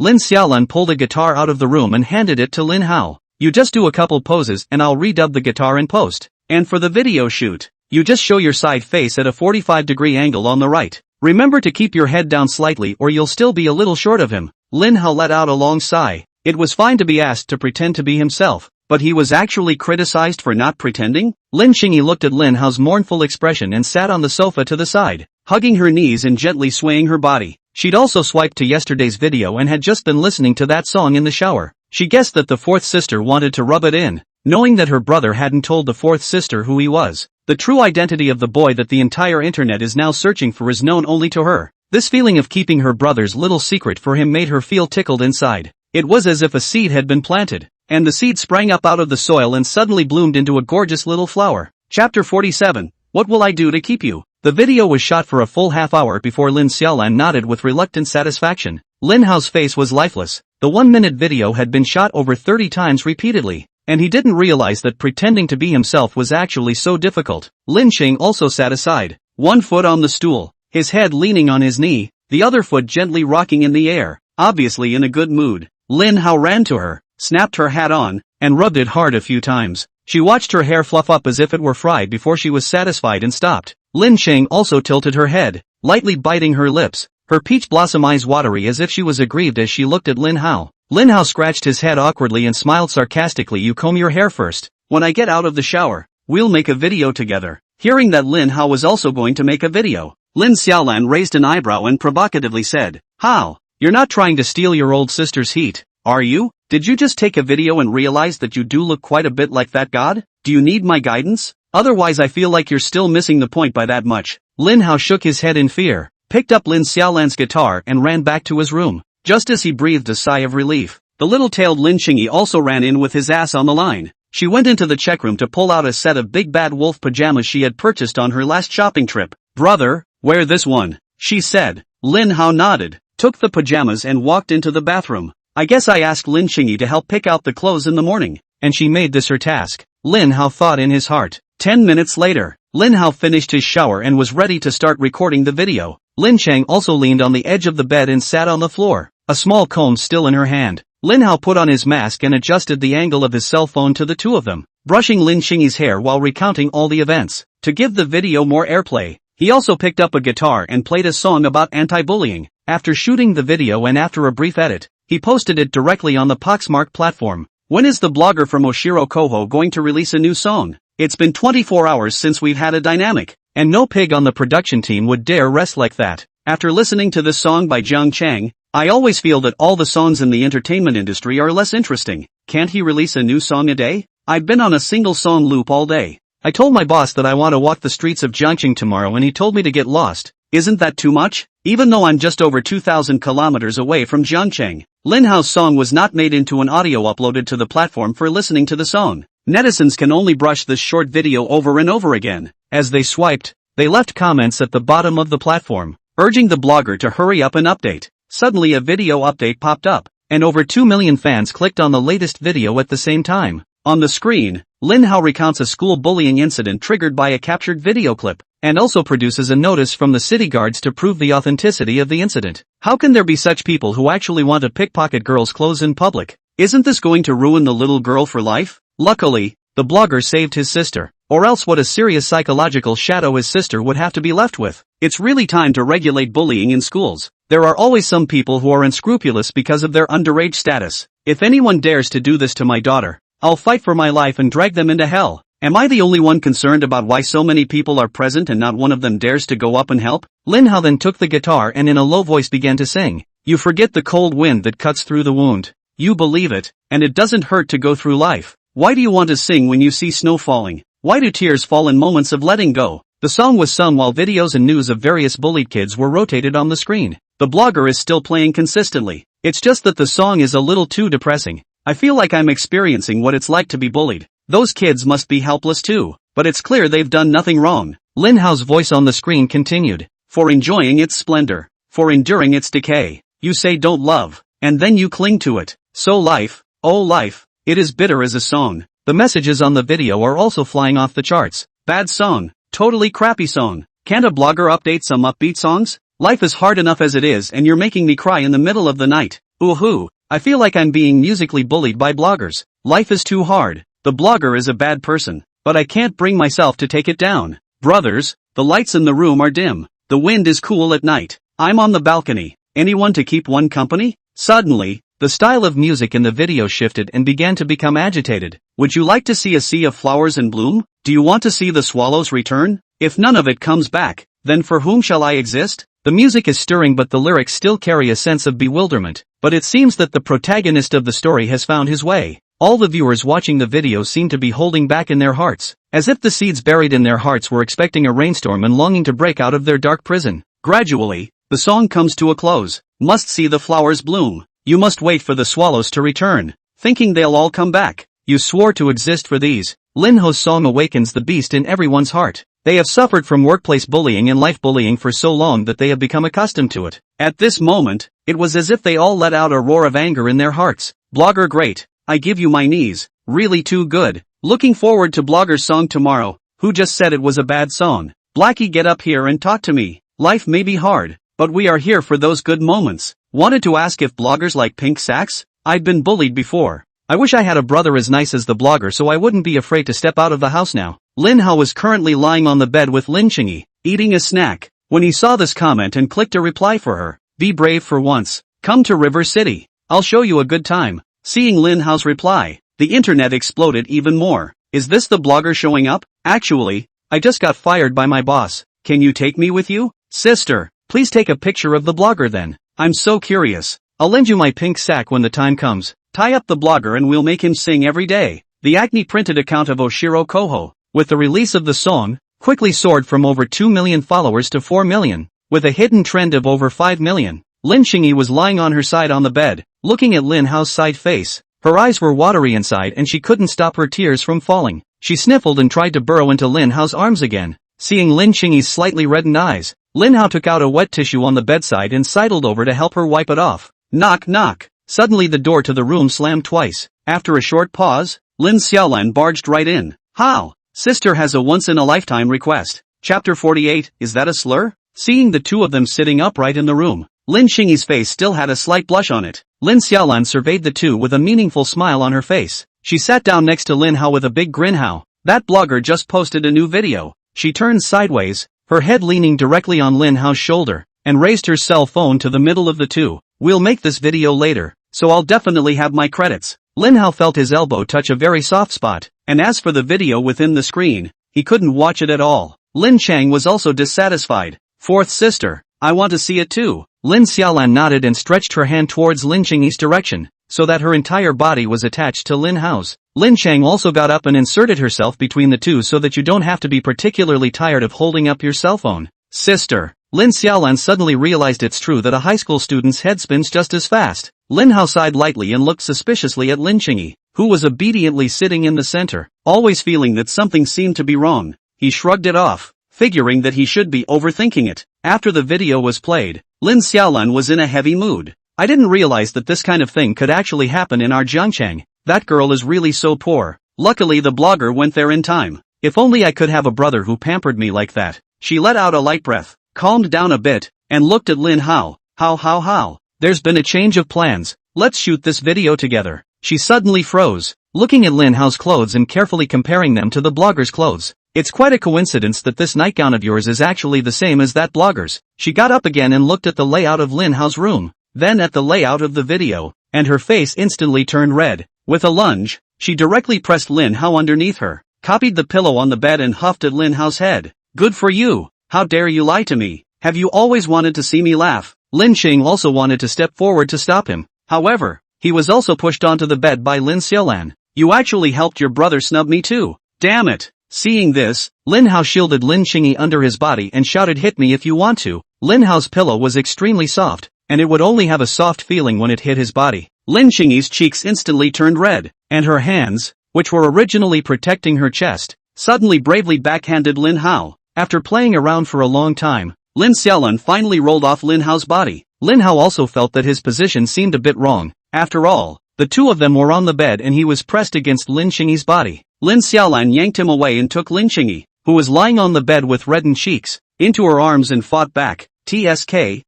Lin Xiaolan pulled a guitar out of the room and handed it to Lin Hao. "You just do a couple poses and I'll redub the guitar in post. And for the video shoot, you just show your side face at a 45-degree angle on the right. Remember to keep your head down slightly or you'll still be a little short of him." Lin Hao let out a long sigh. It was fine to be asked to pretend to be himself, but he was actually criticized for not pretending? Lin Qingyi looked at Lin Hao's mournful expression and sat on the sofa to the side, hugging her knees and gently swaying her body. She'd also swiped to yesterday's video and had just been listening to that song in the shower. She guessed that the fourth sister wanted to rub it in, knowing that her brother hadn't told the fourth sister who he was. The true identity of the boy that the entire internet is now searching for is known only to her. This feeling of keeping her brother's little secret for him made her feel tickled inside. It was as if a seed had been planted, and the seed sprang up out of the soil and suddenly bloomed into a gorgeous little flower. Chapter 47. What will I do to keep you? The video was shot for a full half hour before Lin Xiaolan nodded with reluctant satisfaction. Lin Hao's face was lifeless. The 1-minute video had been shot over 30 times repeatedly, and he didn't realize that pretending to be himself was actually so difficult. Lin Xing also sat aside, one foot on the stool, his head leaning on his knee, the other foot gently rocking in the air, obviously in a good mood. Lin Hao ran to her, snapped her hat on, and rubbed it hard a few times. She watched her hair fluff up as if it were fried before she was satisfied and stopped. Lin Xing also tilted her head, lightly biting her lips, her peach blossom eyes watery as if she was aggrieved as she looked at Lin Hao. Lin Hao scratched his head awkwardly and smiled sarcastically. You comb your hair first. When I get out of the shower, we'll make a video together. Hearing that Lin Hao was also going to make a video, Lin Xiaolan raised an eyebrow and provocatively said, How? You're not trying to steal your old sister's heat, are you? Did you just take a video and realize that you do look quite a bit like that god? Do you need my guidance? Otherwise I feel like you're still missing the point by that much. Lin Hao shook his head in fear, picked up Lin Xiaolan's guitar and ran back to his room. Just as he breathed a sigh of relief, the little-tailed Lin Xingyi also ran in with his ass on the line. She went into the check room to pull out a set of big bad wolf pajamas she had purchased on her last shopping trip. Brother, wear this one, she said. Lin Hao nodded, took the pajamas and walked into the bathroom. I guess I asked Lin Xingyi to help pick out the clothes in the morning, and she made this her task. Lin Hao thought in his heart. 10 minutes later, Lin Hao finished his shower and was ready to start recording the video. Lin Cheng also leaned on the edge of the bed and sat on the floor, a small comb still in her hand. Lin Hao put on his mask and adjusted the angle of his cell phone to the two of them, brushing Lin Xingyi's hair while recounting all the events. To give the video more airplay, he also picked up a guitar and played a song about anti-bullying. After shooting the video and after a brief edit, he posted it directly on the Poxmark platform. When is the blogger from Oshiro Koho going to release a new song? It's been 24 hours since we've had a dynamic, and no pig on the production team would dare rest like that. After listening to this song by Jiang Chang, I always feel that all the songs in the entertainment industry are less interesting. Can't he release a new song a day? I've been on a single song loop all day. I told my boss that I want to walk the streets of Jiangxing tomorrow and he told me to get lost. Isn't that too much? Even though I'm just over 2,000 kilometers away from Jiangcheng. Lin Hao's song was not made into an audio uploaded to the platform for listening to the song. Netizens can only brush this short video over and over again. As they swiped, they left comments at the bottom of the platform, urging the blogger to hurry up and update. Suddenly a video update popped up, and over 2 million fans clicked on the latest video at the same time. On the screen, Lin Hao recounts a school bullying incident triggered by a captured video clip, and also produces a notice from the city guards to prove the authenticity of the incident. How can there be such people who actually want to pickpocket girls' clothes in public? Isn't this going to ruin the little girl for life? Luckily, the blogger saved his sister, or else what a serious psychological shadow his sister would have to be left with. It's really time to regulate bullying in schools. There are always some people who are unscrupulous because of their underage status. If anyone dares to do this to my daughter, I'll fight for my life and drag them into hell. Am I the only one concerned about why so many people are present and not one of them dares to go up and help? Lin Hao then took the guitar and in a low voice began to sing. You forget the cold wind that cuts through the wound. You believe it, and it doesn't hurt to go through life. Why do you want to sing when you see snow falling? Why do tears fall in moments of letting go? The song was sung while videos and news of various bullied kids were rotated on the screen. The blogger is still playing consistently. It's just that the song is a little too depressing. I feel like I'm experiencing what it's like to be bullied. Those kids must be helpless too, but it's clear they've done nothing wrong. Lin Hao's voice on the screen continued. For enjoying its splendor, for enduring its decay, you say don't love, and then you cling to it. So life, oh life, it is bitter as a song. The messages on the video are also flying off the charts. Bad song, totally crappy song. Can't a blogger update some upbeat songs? Life is hard enough as it is and you're making me cry in the middle of the night. Ooh-hoo, I feel like I'm being musically bullied by bloggers. Life is too hard. The blogger is a bad person, but I can't bring myself to take it down. Brothers, the lights in the room are dim. The wind is cool at night. I'm on the balcony. Anyone to keep one company? Suddenly, the style of music in the video shifted and began to become agitated. Would you like to see a sea of flowers in bloom? Do you want to see the swallows return? If none of it comes back, then for whom shall I exist? The music is stirring but the lyrics still carry a sense of bewilderment. but it seems that the protagonist of the story has found his way. All the viewers watching the video seem to be holding back in their hearts, as if the seeds buried in their hearts were expecting a rainstorm and longing to break out of their dark prison. Gradually, the song comes to a close. Must see the flowers bloom. You must wait for the swallows to return, thinking they'll all come back. You swore to exist for these. Lin Ho's song awakens the beast in everyone's heart. They have suffered from workplace bullying and life bullying for so long that they have become accustomed to it. At this moment, it was as if they all let out a roar of anger in their hearts. Blogger great. I give you my knees. Really too good. Looking forward to Blogger's song tomorrow. Who just said it was a bad song? Blackie, get up here and talk to me. Life may be hard, but we are here for those good moments. Wanted to ask if bloggers like pink sacks? I'd been bullied before. I wish I had a brother as nice as the blogger so I wouldn't be afraid to step out of the house now. Lin Hao was currently lying on the bed with Lin Qingyi, eating a snack, when he saw this comment and clicked a reply for her. Be brave for once. Come to River City. I'll show you a good time. Seeing Lin Hao's reply, the internet exploded even more. Is this the blogger showing up? Actually, I just got fired by my boss. Can you take me with you? Sister, please take a picture of the blogger then. I'm so curious. I'll lend you my pink sack when the time comes. Tie up the blogger and we'll make him sing every day. The acne printed account of Oshiro Koho, with the release of the song, quickly soared from over 2 million followers to 4 million, with a hidden trend of over 5 million. Lin Qingyi was lying on her side on the bed, looking at Lin Hao's side face. Her eyes were watery inside and she couldn't stop her tears from falling. She sniffled and tried to burrow into Lin Hao's arms again. Seeing Lin Qingyi's slightly reddened eyes, Lin Hao took out a wet tissue on the bedside and sidled over to help her wipe it off. Knock knock. Suddenly the door to the room slammed twice. After a short pause, Lin Xiaolan barged right in. How? Sister has a once-in-a-lifetime request. Chapter 48, is that a slur? Seeing the two of them sitting upright in the room, Lin Qingyi's face still had a slight blush on it. Lin Xiaolan surveyed the two with a meaningful smile on her face. She sat down next to Lin Hao with a big grin. How? That blogger just posted a new video. She turned sideways, her head leaning directly on Lin Hao's shoulder, and raised her cell phone to the middle of the two. We'll make this video later, so I'll definitely have my credits. Lin Hao felt his elbow touch a very soft spot, and as for the video within the screen, he couldn't watch it at all. Lin Chang was also dissatisfied. Fourth sister, I want to see it too. Lin Xiaolan nodded and stretched her hand towards Lin Qingyi's direction, so that her entire body was attached to Lin Hao's. Lin Chang also got up and inserted herself between the two so that you don't have to be particularly tired of holding up your cell phone. Sister. Lin Xiaolan suddenly realized it's true that a high school student's head spins just as fast. Lin Hao sighed lightly and looked suspiciously at Lin Qingyi, who was obediently sitting in the center, always feeling that something seemed to be wrong. He shrugged it off, figuring that he should be overthinking it. After the video was played, Lin Xiaolan was in a heavy mood. I didn't realize that this kind of thing could actually happen in our Jiangchang. That girl is really so poor. Luckily the blogger went there in time. If only I could have a brother who pampered me like that. She let out a light breath, calmed down a bit, and looked at Lin Hao. How? There's been a change of plans. Let's shoot this video together. She suddenly froze, looking at Lin Hao's clothes and carefully comparing them to the blogger's clothes. It's quite a coincidence that this nightgown of yours is actually the same as that blogger's. She got up again and looked at the layout of Lin Hao's room, then at the layout of the video, and her face instantly turned red. With a lunge, she directly pressed Lin Hao underneath her, copied the pillow on the bed and huffed at Lin Hao's head. Good for you. How dare you lie to me? Have you always wanted to see me laugh? Lin Qing also wanted to step forward to stop him. However, he was also pushed onto the bed by Lin Xiaolan. You actually helped your brother snub me too. Damn it. Seeing this, Lin Hao shielded Lin Qingyi under his body and shouted, hit me if you want to. Lin Hao's pillow was extremely soft, and it would only have a soft feeling when it hit his body. Lin Qingyi's cheeks instantly turned red, and her hands, which were originally protecting her chest, suddenly bravely backhanded Lin Hao. After playing around for a long time, Lin Xiaolan finally rolled off Lin Hao's body. Lin Hao also felt that his position seemed a bit wrong. After all, the two of them were on the bed and he was pressed against Lin Qingyi's body. Lin Xiaolan yanked him away and took Lin Qingyi, who was lying on the bed with reddened cheeks, into her arms and fought back. TSK,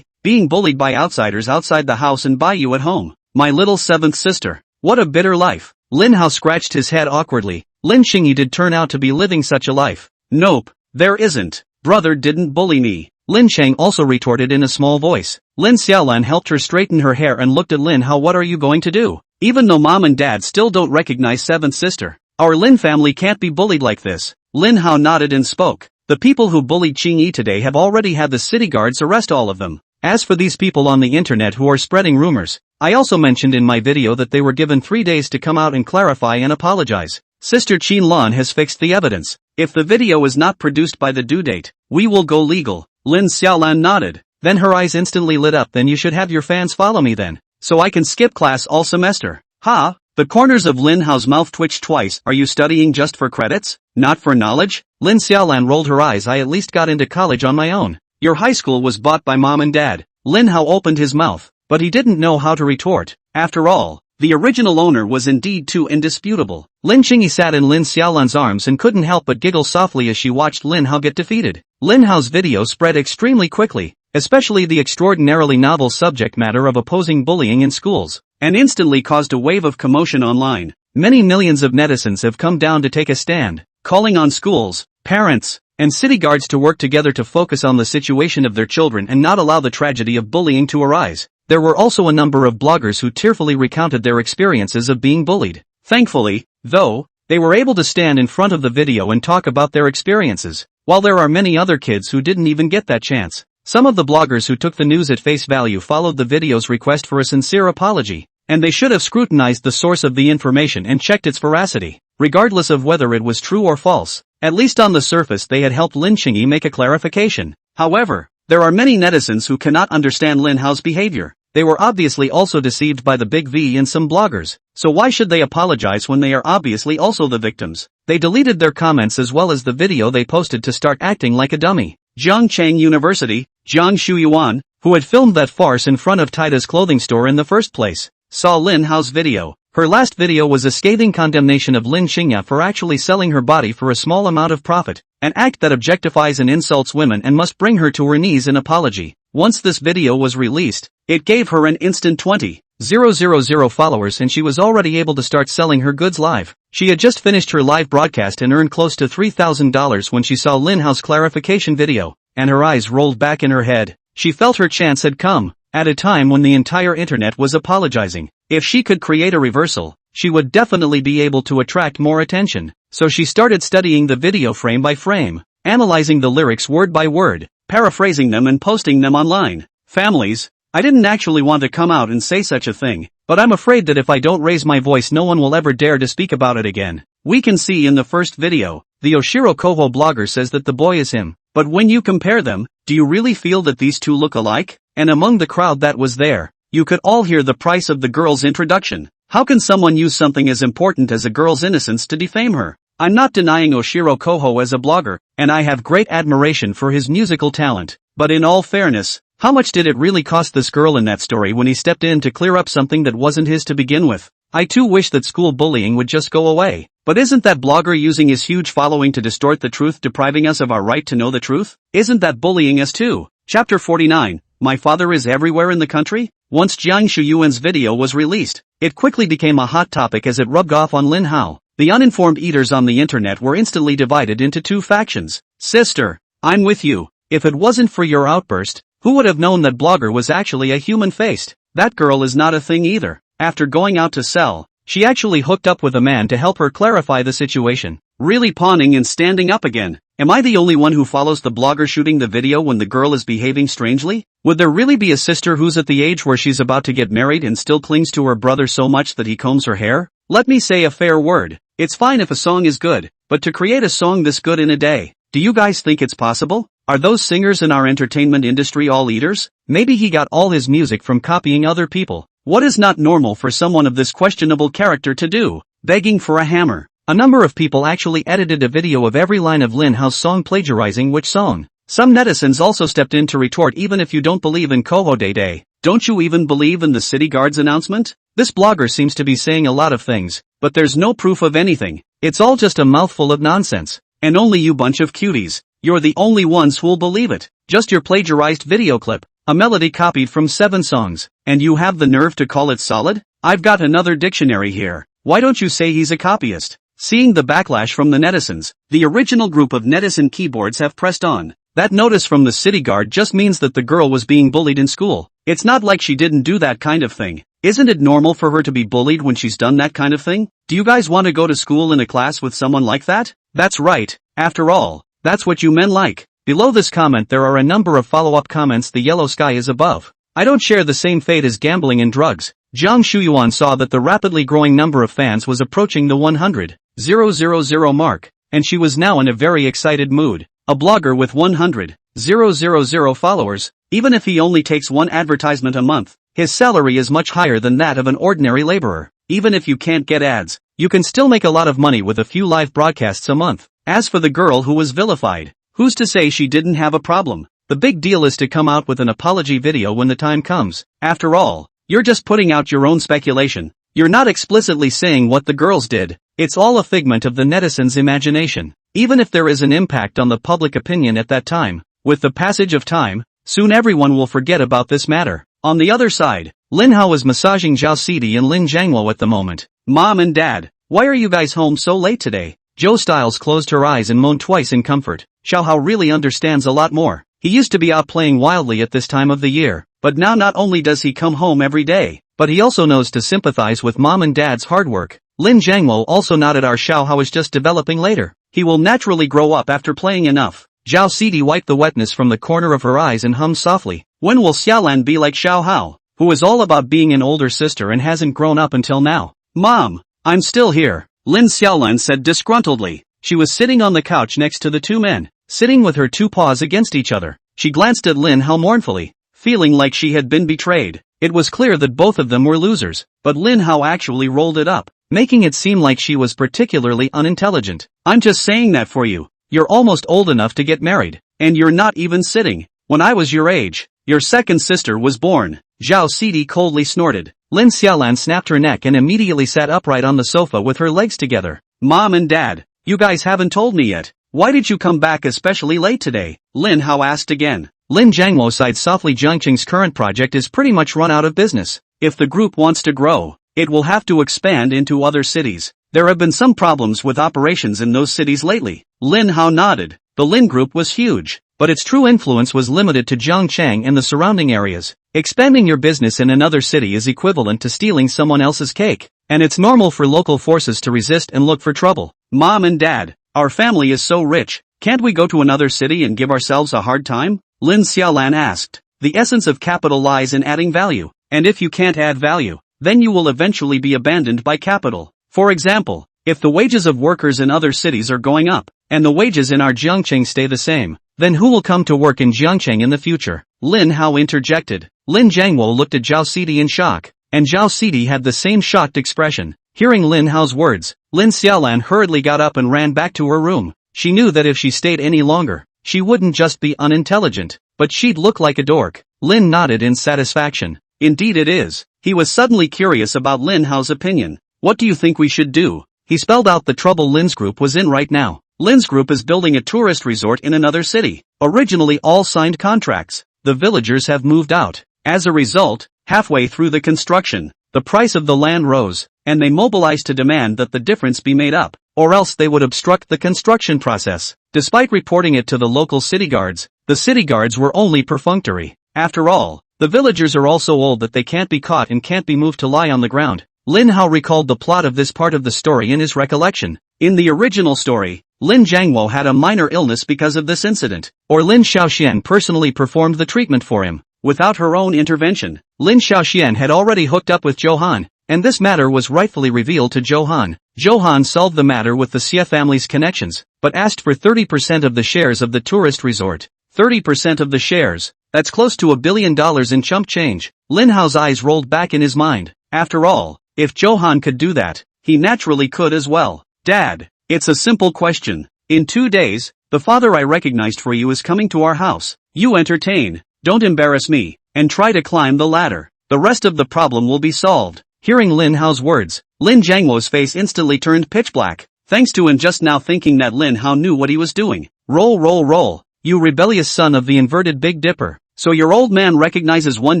being bullied by outsiders outside the house and by you at home. My little seventh sister. What a bitter life. Lin Hao scratched his head awkwardly. Lin Qingyi did turn out to be living such a life. Nope, there isn't. Brother didn't bully me. Lin Chang also retorted in a small voice. Lin Xiaolan helped her straighten her hair and looked at Lin Hao. What are you going to do? Even though mom and dad still don't recognize seventh sister, our Lin family can't be bullied like this. Lin Hao nodded and spoke. The people who bullied Qingyi today have already had the city guards arrest all of them. As for these people on the internet who are spreading rumors, I also mentioned in my video that they were given 3 days to come out and clarify and apologize. Sister Chin Lan has fixed the evidence. If the video is not produced by the due date, we will go legal. Lin Xiaolan nodded. Then her eyes instantly lit up. Then you should have your fans follow me then, so I can skip class all semester. Ha! The corners of Lin Hao's mouth twitched twice. Are you studying just for credits? Not for knowledge? Lin Xiaolan rolled her eyes. I at least got into college on my own. Your high school was bought by mom and dad. Lin Hao opened his mouth, but he didn't know how to retort. After all, the original owner was indeed too indisputable. Lin Qingyi sat in Lin Xiaolan's arms and couldn't help but giggle softly as she watched Lin Hao get defeated. Lin Hao's video spread extremely quickly, especially the extraordinarily novel subject matter of opposing bullying in schools, and instantly caused a wave of commotion online. Many millions of netizens have come down to take a stand, calling on schools, parents, and city guards to work together to focus on the situation of their children and not allow the tragedy of bullying to arise. There were also a number of bloggers who tearfully recounted their experiences of being bullied. Thankfully, though, they were able to stand in front of the video and talk about their experiences, while there are many other kids who didn't even get that chance. Some of the bloggers who took the news at face value followed the video's request for a sincere apology, and they should have scrutinized the source of the information and checked its veracity, regardless of whether it was true or false. At least on the surface they had helped Lin Qingyi make a clarification. However, there are many netizens who cannot understand Lin Hao's behavior. They were obviously also deceived by the big V and some bloggers, so why should they apologize when they are obviously also the victims? They deleted their comments as well as the video they posted to start acting like a dummy. Zhongchang University, Zhang Shuyuan, who had filmed that farce in front of Taida's clothing store in the first place, saw Lin Hao's video. Her last video was a scathing condemnation of Lin Qingyi for actually selling her body for a small amount of profit, an act that objectifies and insults women and must bring her to her knees in apology. Once this video was released, it gave her an instant 20,000 followers and she was already able to start selling her goods live. She had just finished her live broadcast and earned close to $3,000 when she saw Lin Hao's clarification video, and her eyes rolled back in her head. She felt her chance had come, at a time when the entire internet was apologizing. If she could create a reversal, she would definitely be able to attract more attention. So she started studying the video frame by frame, analyzing the lyrics word by word, paraphrasing them and posting them online. Families, I didn't actually want to come out and say such a thing, but I'm afraid that if I don't raise my voice no one will ever dare to speak about it again. We can see in the first video, the Oshiro Koho blogger says that the boy is him, but when you compare them, do you really feel that these two look alike? And among the crowd that was there, you could all hear the price of the girl's introduction. How can someone use something as important as a girl's innocence to defame her? I'm not denying Oshiro Koho as a blogger, and I have great admiration for his musical talent, but in all fairness, how much did it really cost this girl in that story when he stepped in to clear up something that wasn't his to begin with? I too wish that school bullying would just go away, but isn't that blogger using his huge following to distort the truth, depriving us of our right to know the truth? Isn't that bullying us too? Chapter 49, My Father is Everywhere in the Country? Once Jiang Shuyuan's video was released, it quickly became a hot topic as it rubbed off on Lin Hao. The uninformed eaters on the internet were instantly divided into two factions. Sister, I'm with you. If it wasn't for your outburst, who would have known that blogger was actually a human-faced? That girl is not a thing either. After going out to sell, she actually hooked up with a man to help her clarify the situation. Really pawning and standing up again. Am I the only one who follows the blogger shooting the video when the girl is behaving strangely? Would there really be a sister who's at the age where she's about to get married and still clings to her brother so much that he combs her hair? Let me say a fair word. It's fine if a song is good, but to create a song this good in a day, do you guys think it's possible? Are those singers in our entertainment industry all eaters? Maybe he got all his music from copying other people. What is not normal for someone of this questionable character to do? Begging for a hammer. A number of people actually edited a video of every line of Lin Hao's song plagiarizing which song. Some netizens also stepped in to retort, even if you don't believe in Koho Day, don't you even believe in the city guard's announcement? This blogger seems to be saying a lot of things, but there's no proof of anything. It's all just a mouthful of nonsense. And only you bunch of cuties, you're the only ones who'll believe it. Just your plagiarized video clip, a melody copied from 7 songs, and you have the nerve to call it solid? I've got another dictionary here. Why don't you say he's a copyist? Seeing the backlash from the netizens, the original group of netizen keyboards have pressed on. That notice from the city guard just means that the girl was being bullied in school. It's not like she didn't do that kind of thing. Isn't it normal for her to be bullied when she's done that kind of thing? Do you guys want to go to school in a class with someone like that? That's right. After all, that's what you men like. Below this comment there are a number of follow-up comments. The yellow sky is above. I don't share the same fate as gambling and drugs. Jiang Shuyuan saw that the rapidly growing number of fans was approaching the 100,000 mark, and she was now in a very excited mood. A blogger with 100,000 followers, even if he only takes one advertisement a month, his salary is much higher than that of an ordinary laborer. Even if you can't get ads, you can still make a lot of money with a few live broadcasts a month. As for the girl who was vilified, who's to say she didn't have a problem? The big deal is to come out with an apology video when the time comes. After all, you're just putting out your own speculation. You're not explicitly saying what the girls did. It's all a figment of the netizens' imagination. Even if there is an impact on the public opinion at that time, with the passage of time, soon everyone will forget about this matter. On the other side, Lin Hao is massaging Zhao Sidi and Lin Zhangwo at the moment. Mom and Dad, why are you guys home so late today? Zhou Styles closed her eyes and moaned twice in comfort. Xiao Hao really understands a lot more. He used to be out playing wildly at this time of the year, but now not only does he come home every day, but he also knows to sympathize with Mom and Dad's hard work. Lin Zhangwo also nodded. Our Xiao Hao is just developing later. He will naturally grow up after playing enough. Zhao Sidi wiped the wetness from the corner of her eyes and hummed softly. When will Xiaolan be like Xiao Hao, who is all about being an older sister and hasn't grown up until now? Mom, I'm still here, Lin Xiaolan said disgruntledly. She was sitting on the couch next to the two men, sitting with her two paws against each other. She glanced at Lin Hao mournfully, feeling like she had been betrayed. It was clear that both of them were losers, but Lin Hao actually rolled it up, making it seem like she was particularly unintelligent. I'm just saying that for you. You're almost old enough to get married, and you're not even sitting. When I was your age, your second sister was born. Zhao Sidi coldly snorted. Lin Xiaolan snapped her neck and immediately sat upright on the sofa with her legs together. Mom and Dad, you guys haven't told me yet. Why did you come back especially late today? Lin Hao asked again. Lin Zhangwo sighed softly. Jiangqing's current project is pretty much run out of business. If the group wants to grow, it will have to expand into other cities. There have been some problems with operations in those cities lately. Lin Hao nodded. The Lin group was huge, but its true influence was limited to Zhongchang and the surrounding areas. Expanding your business in another city is equivalent to stealing someone else's cake, and it's normal for local forces to resist and look for trouble. Mom and Dad, our family is so rich, can't we go to another city and give ourselves a hard time? Lin Xiaolan asked. The essence of capital lies in adding value, and if you can't add value, then you will eventually be abandoned by capital. For example, if the wages of workers in other cities are going up, and the wages in our Jiangcheng stay the same, then who will come to work in Jiangcheng in the future? Lin Hao interjected. Lin Zhangwo looked at Zhao Sidi in shock, and Zhao Sidi had the same shocked expression. Hearing Lin Hao's words, Lin Xiaolan hurriedly got up and ran back to her room. She knew that if she stayed any longer, she wouldn't just be unintelligent, but she'd look like a dork. Lin nodded in satisfaction. Indeed it is. He was suddenly curious about Lin Hao's opinion. What do you think we should do? He spelled out the trouble Lin's group was in right now. Lin's group is building a tourist resort in another city. Originally all signed contracts. The villagers have moved out. As a result, halfway through the construction, the price of the land rose, and they mobilized to demand that the difference be made up, or else they would obstruct the construction process. Despite reporting it to the local city guards, the city guards were only perfunctory. After all, the villagers are all so old that they can't be caught and can't be moved to lie on the ground. Lin Hao recalled the plot of this part of the story in his recollection. In the original story, Lin Zhangwo had a minor illness because of this incident, or Lin Xiaoxian personally performed the treatment for him. Without her own intervention, Lin Xiaoxian had already hooked up with Johan, and this matter was rightfully revealed to Johan. Johan solved the matter with the Xie family's connections, but asked for 30% of the shares of the tourist resort. 30% of the shares, that's close to $1 billion in chump change. Lin Hao's eyes rolled back in his mind. After all, if Johan could do that, he naturally could as well. Dad, it's a simple question. In 2 days, the father I recognized for you is coming to our house. You entertain, don't embarrass me, and try to climb the ladder. The rest of the problem will be solved. Hearing Lin Hao's words, Lin Zhangwo's face instantly turned pitch black, thanks to just now thinking that Lin Hao knew what he was doing. Roll, you rebellious son of the inverted Big Dipper. So your old man recognizes one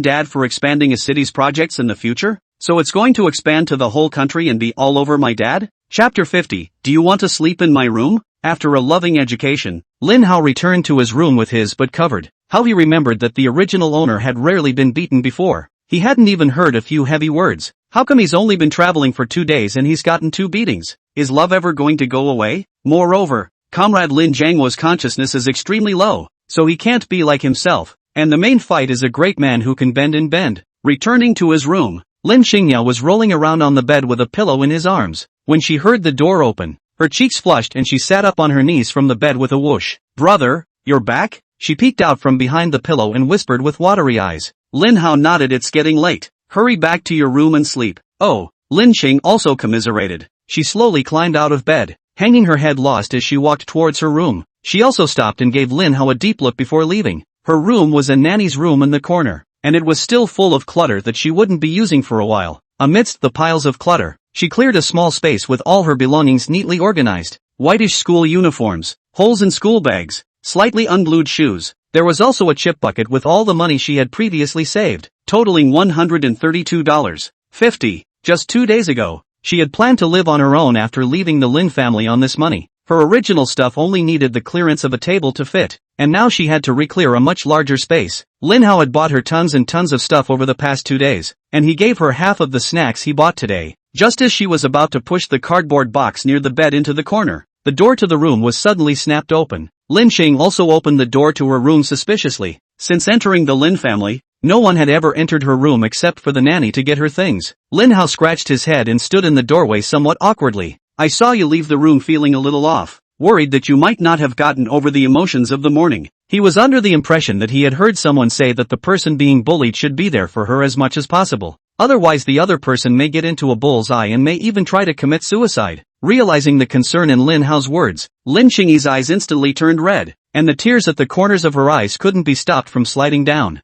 dad for expanding a city's projects in the future? So it's going to expand to the whole country and be all over my dad? Chapter 50, Do you want to sleep in my room? After a loving education, Lin Hao returned to his room with his butt covered. How he remembered that the original owner had rarely been beaten before. He hadn't even heard a few heavy words. How come he's only been traveling for 2 days and he's gotten 2 beatings? Is love ever going to go away? Moreover, Comrade Lin Jianghuo's consciousness is extremely low, so he can't be like himself, and the main fight is a great man who can bend and bend. Returning to his room, Lin Xingya was rolling around on the bed with a pillow in his arms. When she heard the door open, her cheeks flushed and she sat up on her knees from the bed with a whoosh. "Brother, you're back?" She peeked out from behind the pillow and whispered with watery eyes. Lin Hao nodded. "It's getting late. Hurry back to your room and sleep." "Oh," Lin Xing also commiserated. She slowly climbed out of bed, hanging her head lost as she walked towards her room. She also stopped and gave Lin Hao a deep look before leaving. Her room was a nanny's room in the corner, and it was still full of clutter that she wouldn't be using for a while. Amidst the piles of clutter, she cleared a small space with all her belongings neatly organized. Whitish school uniforms, holes in school bags, slightly unglued shoes. There was also a chip bucket with all the money she had previously saved, totaling $132.50. Just 2 days ago, she had planned to live on her own after leaving the Lin family on this money. Her original stuff only needed the clearance of a table to fit, and now she had to re-clear a much larger space. Lin Hao had bought her tons and tons of stuff over the past 2 days, and he gave her half of the snacks he bought today. Just as she was about to push the cardboard box near the bed into the corner, the door to the room was suddenly snapped open. Lin Xing also opened the door to her room suspiciously. Since entering the Lin family, no one had ever entered her room except for the nanny to get her things. Lin Hao scratched his head and stood in the doorway somewhat awkwardly. "I saw you leave the room feeling a little off, worried that you might not have gotten over the emotions of the morning." He was under the impression that he had heard someone say that the person being bullied should be there for her as much as possible. Otherwise the other person may get into a bullseye and may even try to commit suicide. Realizing the concern in Lin Hao's words, Lin Xingyi's eyes instantly turned red, and the tears at the corners of her eyes couldn't be stopped from sliding down.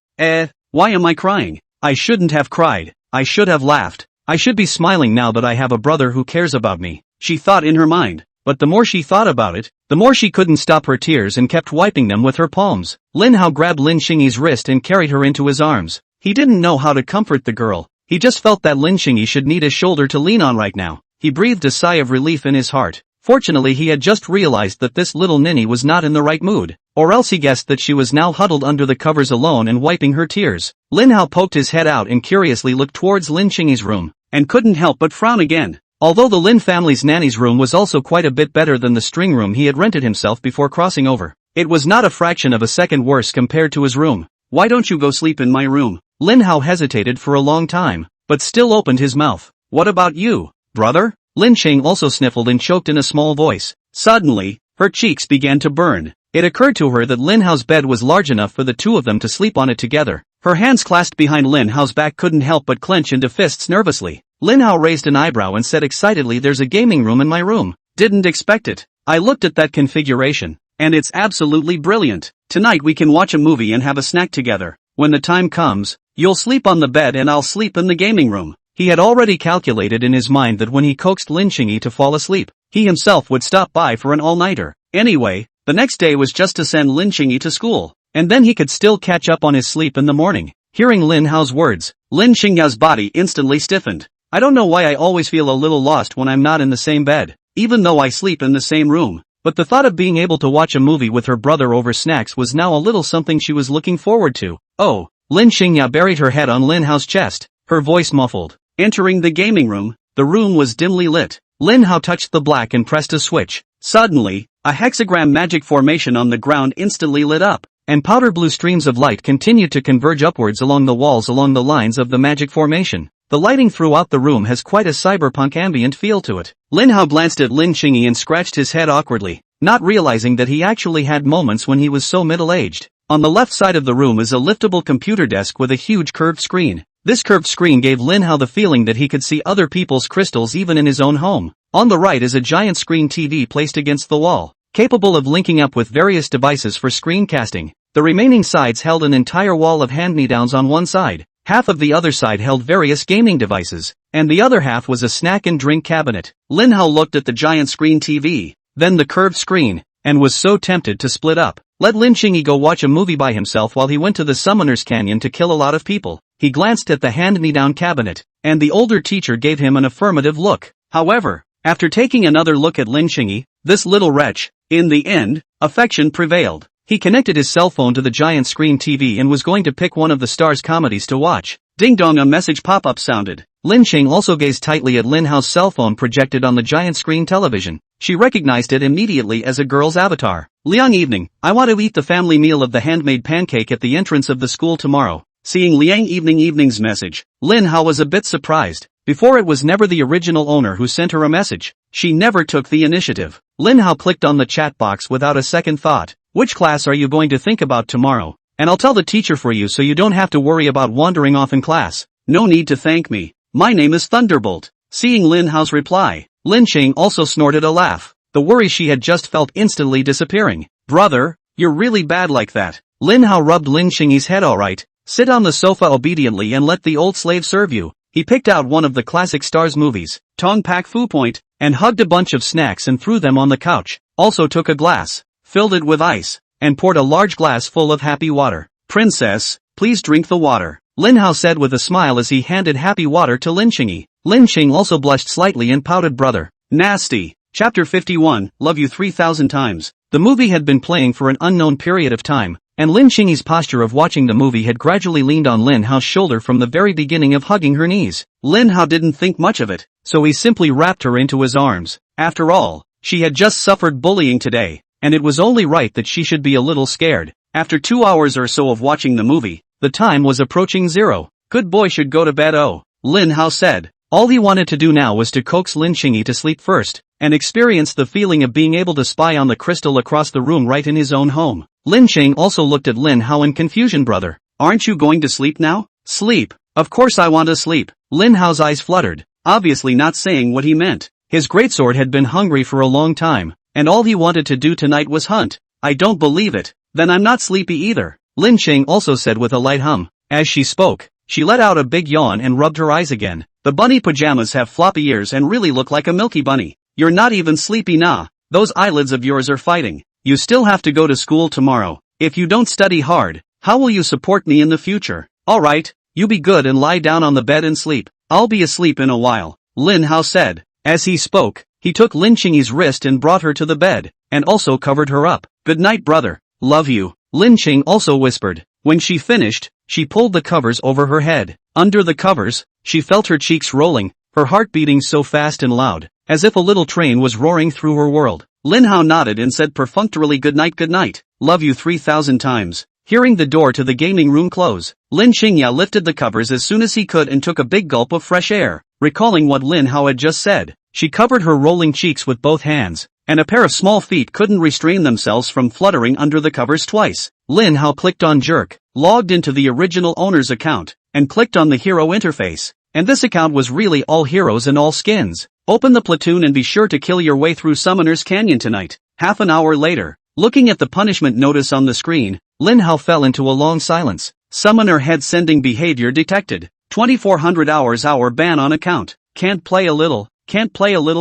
Why am I crying? I shouldn't have cried. I should have laughed. I should be smiling now that I have a brother who cares about me, she thought in her mind. But the more she thought about it, the more she couldn't stop her tears and kept wiping them with her palms. Lin Hao grabbed Lin Xingyi's wrist and carried her into his arms. He didn't know how to comfort the girl. He just felt that Lin Xingyi should need a shoulder to lean on right now. He breathed a sigh of relief in his heart. Fortunately he had just realized that this little ninny was not in the right mood, or else he guessed that she was now huddled under the covers alone and wiping her tears. Lin Hao poked his head out and curiously looked towards Lin Xingyi's room, and couldn't help but frown again. Although the Lin family's nanny's room was also quite a bit better than the string room he had rented himself before crossing over, it was not a fraction of a second worse compared to his room. "Why don't you go sleep in my room?" Lin Hao hesitated for a long time, but still opened his mouth. "What about you, brother?" Lin Xing also sniffled and choked in a small voice. Suddenly, her cheeks began to burn. It occurred to her that Lin Hao's bed was large enough for the two of them to sleep on it together. Her hands clasped behind Lin Hao's back couldn't help but clench into fists nervously. Lin Hao raised an eyebrow and said excitedly, "There's a gaming room in my room. Didn't expect it. I looked at that configuration, and it's absolutely brilliant. Tonight we can watch a movie and have a snack together. When the time comes, you'll sleep on the bed and I'll sleep in the gaming room." He had already calculated in his mind that when he coaxed Lin Xingyi to fall asleep, he himself would stop by for an all-nighter. Anyway, the next day was just to send Lin Xingyi to school, and then he could still catch up on his sleep in the morning. Hearing Lin Hao's words, Lin Xingya's body instantly stiffened. "I don't know why I always feel a little lost when I'm not in the same bed, even though I sleep in the same room." But the thought of being able to watch a movie with her brother over snacks was now a little something she was looking forward to. "Oh." Lin Xingya buried her head on Lin Hao's chest, her voice muffled. Entering the gaming room, the room was dimly lit. Lin Hao touched the black and pressed a switch. Suddenly, a hexagram magic formation on the ground instantly lit up, and powder blue streams of light continued to converge upwards along the walls along the lines of the magic formation. The lighting throughout the room has quite a cyberpunk ambient feel to it. Lin Hao glanced at Lin Xingyi and scratched his head awkwardly, not realizing that he actually had moments when he was so middle-aged. On the left side of the room is a liftable computer desk with a huge curved screen. This curved screen gave Lin Hao the feeling that he could see other people's crystals even in his own home. On the right is a giant screen TV placed against the wall, capable of linking up with various devices for screencasting. The remaining sides held an entire wall of hand-me-downs on one side. Half of the other side held various gaming devices, and the other half was a snack and drink cabinet. Lin Hao looked at the giant screen TV, then the curved screen, and was so tempted to split up. Let Lin Xingyi go watch a movie by himself while he went to the Summoner's Canyon to kill a lot of people. He glanced at the hand-me-down cabinet, and the older teacher gave him an affirmative look. However, after taking another look at Lin Xingyi, this little wretch, in the end, affection prevailed. He connected his cell phone to the giant screen TV and was going to pick one of the Star's comedies to watch. Ding dong, a message pop-up sounded. Lin Qing also gazed tightly at Lin Hao's cell phone projected on the giant screen television. She recognized it immediately as a girl's avatar. Liang, evening, I want to eat the family meal of the handmade pancake at the entrance of the school tomorrow. Seeing Liang evening's message, Lin Hao was a bit surprised. Before, it was never the original owner who sent her a message. She never took the initiative. Lin Hao clicked on the chat box without a second thought. Which class are you going to think about tomorrow? And I'll tell the teacher for you so you don't have to worry about wandering off in class. No need to thank me. My name is Thunderbolt. Seeing Lin Hao's reply, Lin Qing also snorted a laugh. The worry she had just felt instantly disappearing. Brother, you're really bad like that. Lin Hao rubbed Lin Qing's head. Alright, sit on the sofa obediently and let the old slave serve you. He picked out one of the classic Stars movies, Tong Pak Fu Point, and hugged a bunch of snacks and threw them on the couch. Also took a glass, filled it with ice, and poured a large glass full of happy water. Princess, please drink the water, Lin Hao said with a smile as he handed happy water to Lin Qing. Lin Qing also blushed slightly and pouted. Brother, nasty. Chapter 51, Love You 3,000 Times. The movie had been playing for an unknown period of time, and Lin Qing's posture of watching the movie had gradually leaned on Lin Hao's shoulder from the very beginning of hugging her knees. Lin Hao didn't think much of it, so he simply wrapped her into his arms. After all, she had just suffered bullying today, and it was only right that she should be a little scared. After 2 hours or so of watching the movie, the time was approaching 0. Good boy should go to bed. Oh, Lin Hao said. All he wanted to do now was to coax Lin Qing to sleep first, and experience the feeling of being able to spy on the crystal across the room right in his own home. Lin Qing also looked at Lin Hao in confusion. Brother, aren't you going to sleep now? Sleep? Of course I want to sleep. Lin Hao's eyes fluttered, obviously not saying what he meant. His greatsword had been hungry for a long time, and all he wanted to do tonight was hunt. I don't believe it. Then I'm not sleepy either, Lin Qing also said with a light hum. As she spoke, she let out a big yawn and rubbed her eyes again. The bunny pajamas have floppy ears and really look like a milky bunny. You're not even sleepy, nah. Those eyelids of yours are fighting. You still have to go to school tomorrow. If you don't study hard, how will you support me in the future? Alright, you be good and lie down on the bed and sleep. I'll be asleep in a while, Lin Hao said. As he spoke, he took Lin Qing's wrist and brought her to the bed, and also covered her up. Good night, brother. Love you, Lin Qing also whispered. When she finished, she pulled the covers over her head. Under the covers, she felt her cheeks rolling, her heart beating so fast and loud, as if a little train was roaring through her world. Lin Hao nodded and said perfunctorily, good night, love you 3,000 times. Hearing the door to the gaming room close, Lin Qingya lifted the covers as soon as he could and took a big gulp of fresh air. Recalling what Lin Hao had just said, she covered her rolling cheeks with both hands, and a pair of small feet couldn't restrain themselves from fluttering under the covers twice. Lin Hao clicked on Jerk, logged into the original owner's account, and clicked on the hero interface. And this account was really all heroes and all skins. Open the platoon and be sure to kill your way through Summoner's Canyon tonight. Half an hour later, looking at the punishment notice on the screen, Lin Hao fell into a long silence. Summoner head sending behavior detected. 2400 hour ban on account. Can't play a little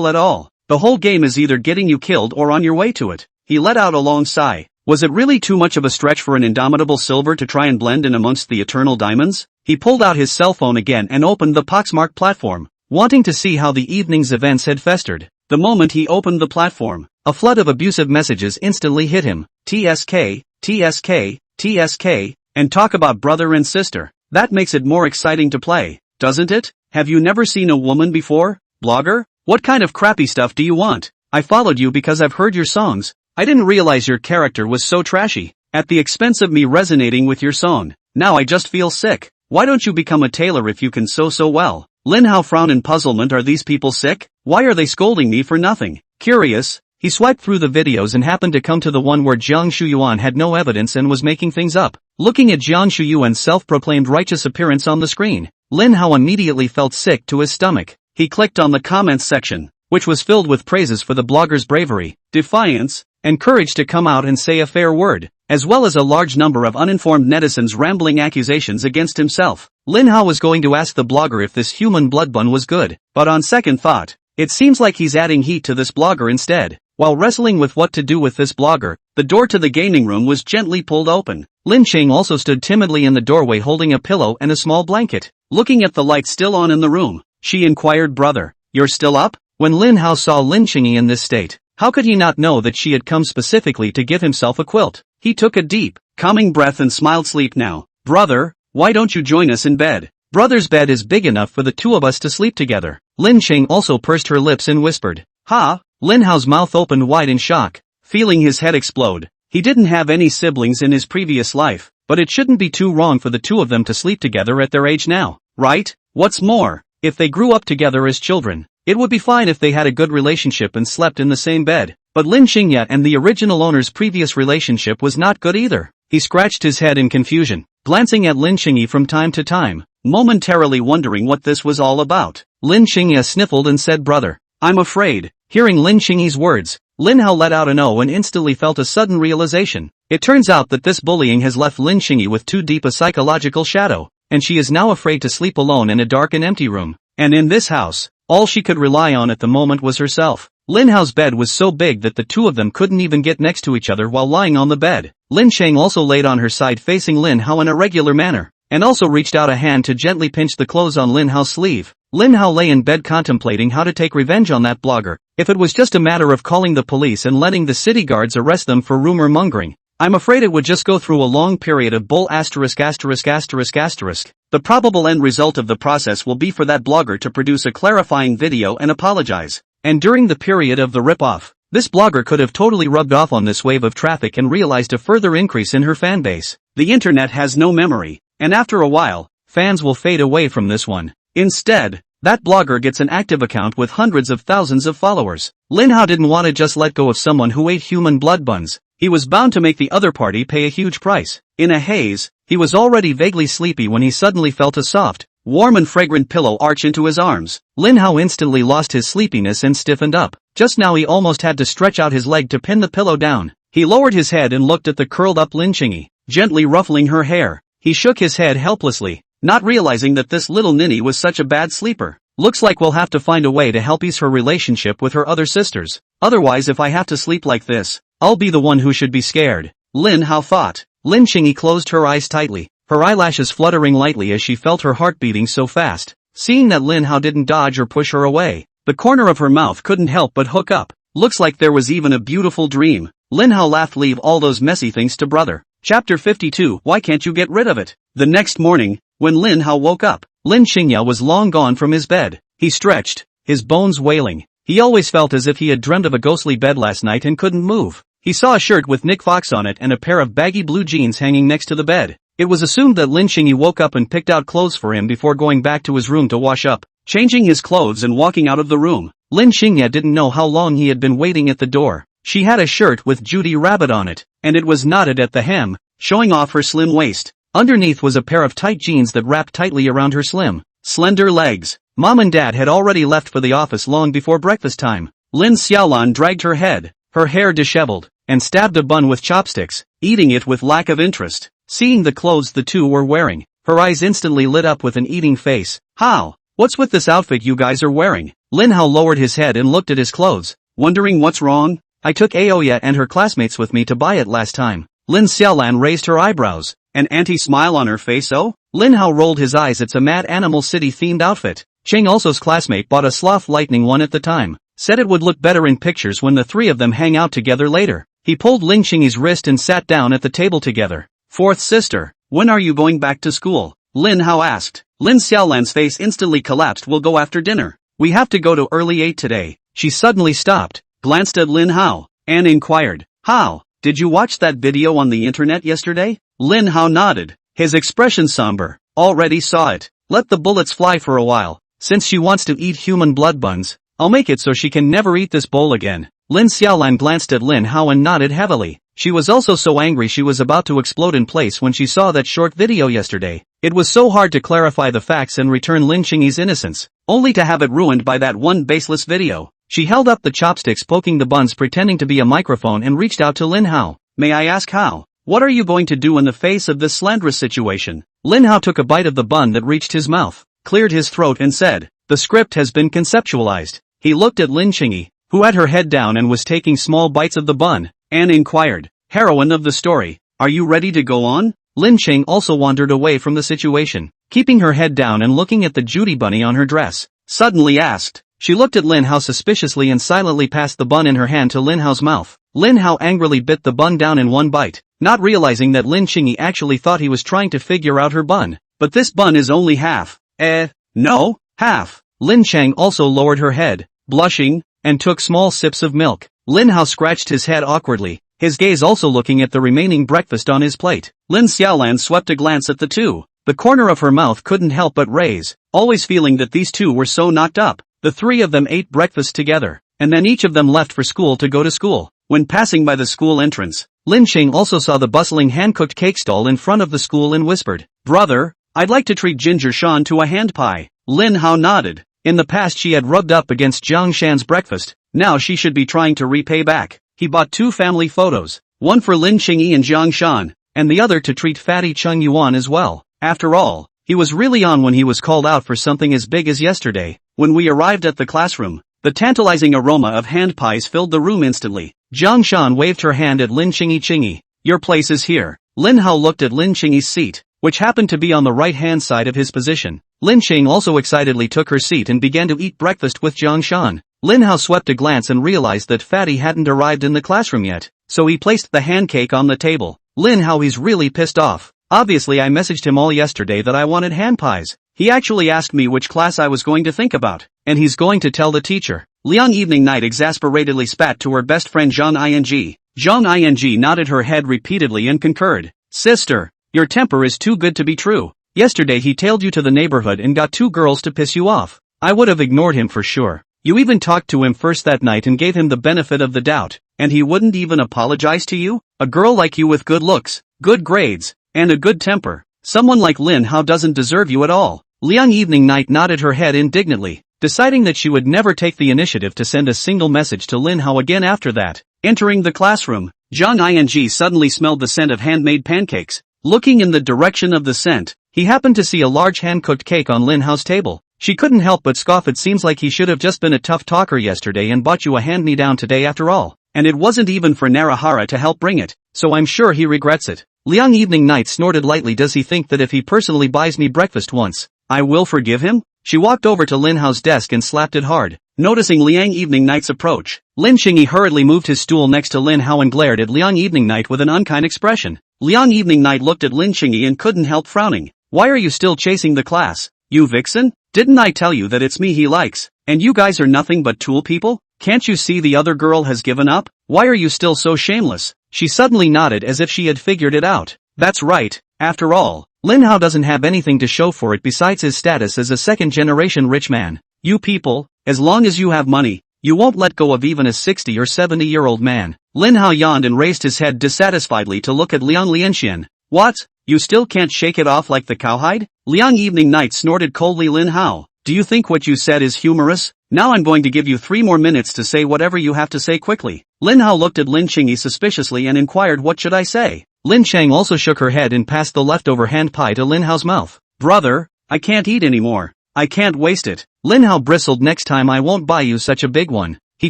at all. The whole game is either getting you killed or on your way to it. He let out a long sigh. Was it really too much of a stretch for an indomitable silver to try and blend in amongst the eternal diamonds? He pulled out his cell phone again and opened the Poxmark platform, wanting to see how the evening's events had festered. The moment he opened the platform, a flood of abusive messages instantly hit him. TSK, TSK, TSK, and talk about brother and sister. That makes it more exciting to play, doesn't it? Have you never seen a woman before? Blogger? What kind of crappy stuff do you want? I followed you because I've heard your songs. I didn't realize your character was so trashy, at the expense of me resonating with your song. Now I just feel sick. Why don't you become a tailor if you can sew so well? Lin Hao frowned in puzzlement. Are these people sick? Why are they scolding me for nothing? Curious, he swiped through the videos and happened to come to the one where Jiang Shuyuan had no evidence and was making things up. Looking at Jiang Shuyuan's self-proclaimed righteous appearance on the screen, Lin Hao immediately felt sick to his stomach. He clicked on the comments section, which was filled with praises for the blogger's bravery, defiance, and courage to come out and say a fair word, as well as a large number of uninformed netizens rambling accusations against himself. Lin Hao was going to ask the blogger if this human blood bun was good, but on second thought, it seems like he's adding heat to this blogger instead. While wrestling with what to do with this blogger, the door to the gaming room was gently pulled open. Lin Qing also stood timidly in the doorway holding a pillow and a small blanket. Looking at the light still on in the room, she inquired, brother, you're still up? When Lin Hao saw Lin Qing in this state, how could he not know that she had come specifically to give himself a quilt? He took a deep, calming breath and smiled. Sleep now, brother, why don't you join us in bed? Brother's bed is big enough for the two of us to sleep together. Lin Cheng also pursed her lips and whispered. Ha! Lin Hao's mouth opened wide in shock, feeling his head explode. He didn't have any siblings in his previous life, but it shouldn't be too wrong for the two of them to sleep together at their age now, right? What's more, if they grew up together as children, it would be fine if they had a good relationship and slept in the same bed. But Lin Xingya and the original owner's previous relationship was not good either. He scratched his head in confusion, glancing at Lin Xingyi from time to time, momentarily wondering what this was all about. Lin Xingya sniffled and said, brother, I'm afraid. Hearing Lin Xingyi's words, Lin Hao let out an "oh" and instantly felt a sudden realization. It turns out that this bullying has left Lin Xingyi with too deep a psychological shadow, and she is now afraid to sleep alone in a dark and empty room. And in this house, all she could rely on at the moment was herself. Lin Hao's bed was so big that the two of them couldn't even get next to each other while lying on the bed. Lin Cheng also laid on her side facing Lin Hao in a regular manner, and also reached out a hand to gently pinch the clothes on Lin Hao's sleeve. Lin Hao lay in bed contemplating how to take revenge on that blogger. If it was just a matter of calling the police and letting the city guards arrest them for rumor mongering, I'm afraid it would just go through a long period of bull asterisk asterisk asterisk asterisk. The probable end result of the process will be for that blogger to produce a clarifying video and apologize. And during the period of the rip-off, this blogger could have totally rubbed off on this wave of traffic and realized a further increase in her fan base. The internet has no memory, and after a while, fans will fade away from this one. Instead, that blogger gets an active account with hundreds of thousands of followers. Lin Hao didn't want to just let go of someone who ate human blood buns. He was bound to make the other party pay a huge price. In a haze, he was already vaguely sleepy when he suddenly felt a soft, warm and fragrant pillow arch into his arms. Lin Hao instantly lost his sleepiness and stiffened up. Just now he almost had to stretch out his leg to pin the pillow down. He lowered his head and looked at the curled up Lin Xingyi, gently ruffling her hair. He shook his head helplessly, not realizing that this little ninny was such a bad sleeper. Looks like we'll have to find a way to help ease her relationship with her other sisters. Otherwise, if I have to sleep like this, I'll be the one who should be scared. Lin Hao thought. Lin Xingyi closed her eyes tightly, her eyelashes fluttering lightly as she felt her heart beating so fast. Seeing that Lin Hao didn't dodge or push her away, the corner of her mouth couldn't help but hook up. Looks like there was even a beautiful dream. Lin Hao laughed. Leave all those messy things to brother. Chapter 52. Why can't you get rid of it? The next morning, when Lin Hao woke up, Lin Xingya was long gone from his bed. He stretched, his bones wailing. He always felt as if he had dreamt of a ghostly bed last night and couldn't move. He saw a shirt with Nick Fox on it and a pair of baggy blue jeans hanging next to the bed. It was assumed that Lin Xingyi woke up and picked out clothes for him before going back to his room to wash up, changing his clothes and walking out of the room. Lin Xingya didn't know how long he had been waiting at the door. She had a shirt with Judy Rabbit on it, and it was knotted at the hem, showing off her slim waist. Underneath was a pair of tight jeans that wrapped tightly around her slim, slender legs. Mom and Dad had already left for the office long before breakfast time. Lin Xiaolan dragged her head, her hair disheveled, and stabbed a bun with chopsticks, eating it with lack of interest. Seeing the clothes the two were wearing, her eyes instantly lit up with an eating face. How? What's with this outfit you guys are wearing? Lin Hao lowered his head and looked at his clothes, wondering what's wrong. I took Aoya and her classmates with me to buy it last time. Lin Xiaolan raised her eyebrows, an anti-smile on her face. Oh? Lin Hao rolled his eyes. It's a Mad Animal City themed outfit. Cheng Also's classmate bought a Sloth Lightning one at the time. Said it would look better in pictures when the three of them hang out together later. He pulled Lin Xingyi's wrist and sat down at the table together. Fourth sister, when are you going back to school? Lin Hao asked. Lin Xiaolan's face instantly collapsed. We'll go after dinner. We have to go to early 8 today. She suddenly stopped, glanced at Lin Hao, and inquired. How? Did you watch that video on the internet yesterday? Lin Hao nodded, his expression somber. Already saw it. Let the bullets fly for a while. Since she wants to eat human blood buns, I'll make it so she can never eat this bowl again. Lin Xiaolan glanced at Lin Hao and nodded heavily. She was also so angry she was about to explode in place when she saw that short video yesterday. It was so hard to clarify the facts and return Lin Xingyi's innocence, only to have it ruined by that one baseless video. She held up the chopsticks poking the buns pretending to be a microphone and reached out to Lin Hao. May I ask how? What are you going to do in the face of this slanderous situation? Lin Hao took a bite of the bun that reached his mouth, cleared his throat and said, the script has been conceptualized. He looked at Lin Xingyi, who had her head down and was taking small bites of the bun, and inquired, heroine of the story, are you ready to go on? Lin Cheng also wandered away from the situation, keeping her head down and looking at the Judy bunny on her dress. Suddenly asked. She looked at Lin Hao suspiciously and silently passed the bun in her hand to Lin Hao's mouth. Lin Hao angrily bit the bun down in one bite, not realizing that Lin Xingyi actually thought he was trying to figure out her bun. But this bun is only half. No, half. Lin Chang also lowered her head, blushing, and took small sips of milk. Lin Hao scratched his head awkwardly, his gaze also looking at the remaining breakfast on his plate. Lin Xiaolan swept a glance at the two. The corner of her mouth couldn't help but raise, always feeling that these two were so knocked up. The three of them ate breakfast together, and then each of them left for school to go to school. When passing by the school entrance, Lin Cheng also saw the bustling hand-cooked cake stall in front of the school and whispered, "Brother, I'd like to treat Ginger Shan to a hand pie." Lin Hao nodded. In the past she had rubbed up against Jiang Shan's breakfast, now she should be trying to repay back. He bought 2 family photos, one for Lin Qingyi and Jiang Shan, and the other to treat fatty Cheng Yuan as well. After all, he was really on when he was called out for something as big as yesterday. When we arrived at the classroom, the tantalizing aroma of hand pies filled the room instantly. Jiang Shan waved her hand at Lin Qingyi. "Your place is here." Lin Hao looked at Lin Qingyi's seat, which happened to be on the right-hand side of his position. Lin Qing also excitedly took her seat and began to eat breakfast with Jiang Shan. Lin Hao swept a glance and realized that Fatty hadn't arrived in the classroom yet, so he placed the hand cake on the table. Lin Hao, he's really pissed off. Obviously I messaged him all yesterday that I wanted hand pies. He actually asked me which class I was going to think about, and he's going to tell the teacher. Liang Evening Night exasperatedly spat to her best friend Zhang Ing. Zhang Ing nodded her head repeatedly and concurred. "Sister, your temper is too good to be true. Yesterday he tailed you to the neighborhood and got 2 girls to piss you off. I would have ignored him for sure. You even talked to him first that night and gave him the benefit of the doubt, and he wouldn't even apologize to you? A girl like you with good looks, good grades, and a good temper. Someone like Lin Hao doesn't deserve you at all." Liang Evening Night nodded her head indignantly, deciding that she would never take the initiative to send a single message to Lin Hao again after that. Entering the classroom, Zhang Ing suddenly smelled the scent of handmade pancakes. Looking in the direction of the scent, he happened to see a large hand-cooked cake on Lin Hao's table. She couldn't help but scoff. It seems like he should have just been a tough talker yesterday and bought you a hand-me-down today after all. And it wasn't even for Narahara to help bring it, so I'm sure he regrets it. Liang Evening Night snorted lightly. Does he think that if he personally buys me breakfast once, I will forgive him? She walked over to Lin Hao's desk and slapped it hard. Noticing Liang Evening Night's approach, Lin Qingyi hurriedly moved his stool next to Lin Hao and glared at Liang Evening Night with an unkind expression. Liang Evening Night looked at Lin Qingyi and couldn't help frowning. "Why are you still chasing the class, you vixen? Didn't I tell you that it's me he likes, and you guys are nothing but tool people? Can't you see the other girl has given up? Why are you still so shameless?" She suddenly nodded as if she had figured it out. That's right, after all, Lin Hao doesn't have anything to show for it besides his status as a second-generation rich man. You people, as long as you have money, you won't let go of even a 60 or 70-year-old man. Lin Hao yawned and raised his head dissatisfiedly to look at Liang Lianxian. "What? You still can't shake it off like the cowhide?" Liang Evening Night snorted coldly. "Lin Hao, do you think what you said is humorous? Now I'm going to give you 3 more minutes to say whatever you have to say quickly." Lin Hao looked at Lin Qingyi suspiciously and inquired, "What should I say?" Lin Chang also shook her head and passed the leftover hand pie to Lin Hao's mouth. "Brother, I can't eat anymore. I can't waste it." Lin Hao bristled. "Next time I won't buy you such a big one." He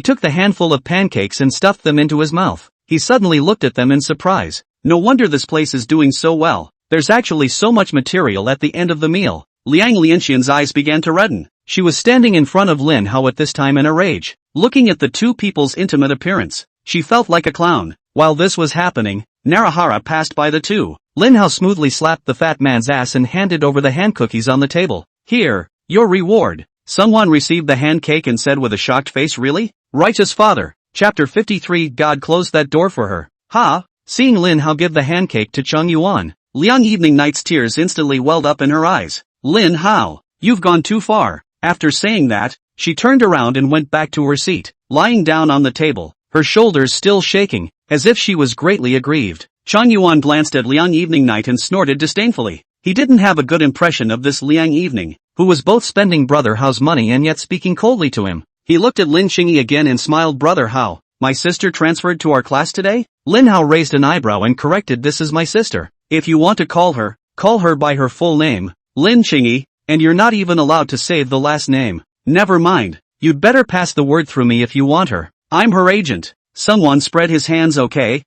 took the handful of pancakes and stuffed them into his mouth. He suddenly looked at them in surprise. No wonder this place is doing so well. There's actually so much material at the end of the meal. Liang Lianxian's eyes began to redden. She was standing in front of Lin Hao at this time in a rage. Looking at the two people's intimate appearance, she felt like a clown. While this was happening, Narahara passed by the two. Lin Hao smoothly slapped the fat man's ass and handed over the hand cookies on the table. "Here, your reward." Someone received the hand cake and said with a shocked face, "Really? Righteous Father." Chapter 53. God closed that door for her. Ha! Seeing Lin Hao give the hand cake to Cheng Yuan, Liang Evening Night's tears instantly welled up in her eyes. "Lin Hao, you've gone too far." After saying that, she turned around and went back to her seat, lying down on the table, her shoulders still shaking, as if she was greatly aggrieved. Cheng Yuan glanced at Liang Evening Night and snorted disdainfully. He didn't have a good impression of this Liang Evening, who was both spending Brother Hao's money and yet speaking coldly to him. He looked at Lin Qingyi again and smiled. "Brother Hao, my sister transferred to our class today?" Lin Hao raised an eyebrow and corrected, "This is my sister. If you want to call her by her full name, Lin Qingyi, and you're not even allowed to save the last name. Never mind, you'd better pass the word through me if you want her. I'm her agent." Someone spread his hands. Okay,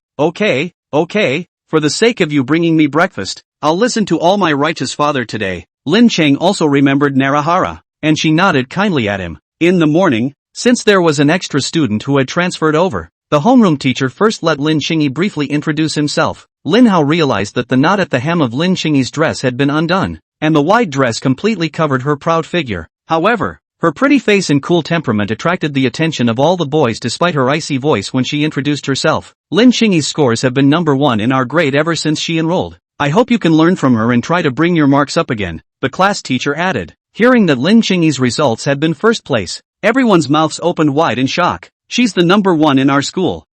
for the sake of you bringing me breakfast, I'll listen to all my righteous father today." Lin Cheng also remembered Narahara, and she nodded kindly at him. In the morning, since there was an extra student who had transferred over, the homeroom teacher first let Lin Qingyi briefly introduce himself. Lin Hao realized that the knot at the hem of Lin Qingyi's dress had been undone. and the wide dress completely covered her proud figure. However, her pretty face and cool temperament attracted the attention of all the boys despite her icy voice when she introduced herself. Lin Qingyi's scores have been #1 in our grade ever since she enrolled. I hope you can learn from her and try to bring your marks up again, the class teacher added. Hearing that Lin Qingyi's results had been first place, everyone's mouths opened wide in shock. She's the #1 in our school.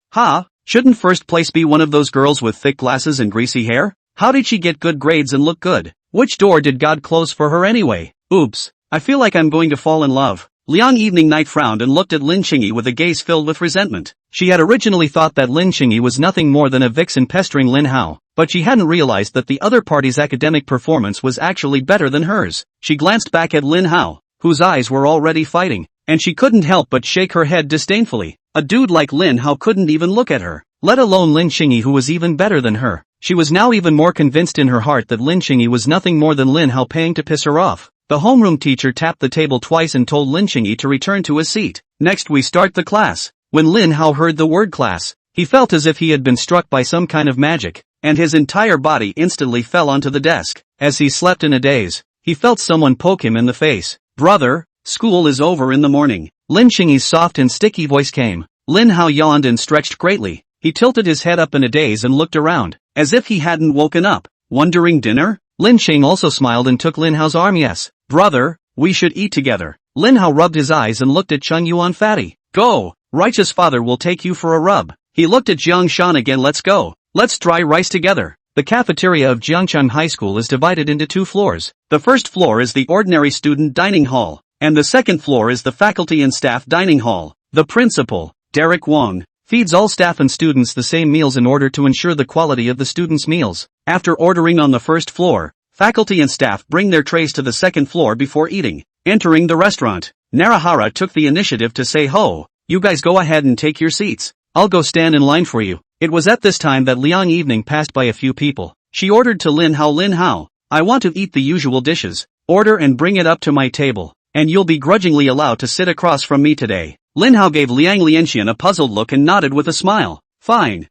Shouldn't first place be one of those girls with thick glasses and greasy hair? How did she get good grades and look good? Which door did God close for her anyway? Oops, I feel like I'm going to fall in love. Liang Evening Night frowned and looked at Lin Qingyi with a gaze filled with resentment. She had originally thought that Lin Qingyi was nothing more than a vixen pestering Lin Hao, but she hadn't realized that the other party's academic performance was actually better than hers. She glanced back at Lin Hao, whose eyes were already fighting, and she couldn't help but shake her head disdainfully. A dude like Lin Hao couldn't even look at her, let alone Lin Qingyi, who was even better than her. She was now even more convinced in her heart that Lin Qingyi was nothing more than Lin Hao paying to piss her off. The homeroom teacher tapped the table twice and told Lin Qingyi to return to his seat. Next we start the class. When Lin Hao heard the word class, he felt as if he had been struck by some kind of magic, and his entire body instantly fell onto the desk. As he slept in a daze, he felt someone poke him in the face. Brother, school is over in the morning. Lin Qingyi's soft and sticky voice came. Lin Hao yawned and stretched greatly. He tilted his head up in a daze and looked around, as if he hadn't woken up. Wondering dinner? Lin Qing also smiled and took Lin Hao's arm. Yes, brother, we should eat together. Lin Hao rubbed his eyes and looked at Chung Yuan. Fatty, go, righteous father will take you for a rub. He looked at Jiang Shan again. Let's go. Let's dry rice together. The cafeteria of Jiangchang High School is divided into 2 floors. The first floor is the ordinary student dining hall, and the second floor is the faculty and staff dining hall. The principal, Derek Wong, feeds all staff and students the same meals in order to ensure the quality of the students' meals. After ordering on the first floor, faculty and staff bring their trays to the second floor before eating. Entering the restaurant, Narahara took the initiative to say, "Ho, you guys go ahead and take your seats. I'll go stand in line for you." It was at this time that Liang Evening passed by a few people. She ordered to Lin Hao, I want to eat the usual dishes. Order and bring it up to my table, and you'll be grudgingly allowed to sit across from me today. Lin Hao gave Liang Lianxian a puzzled look and nodded with a smile. Fine.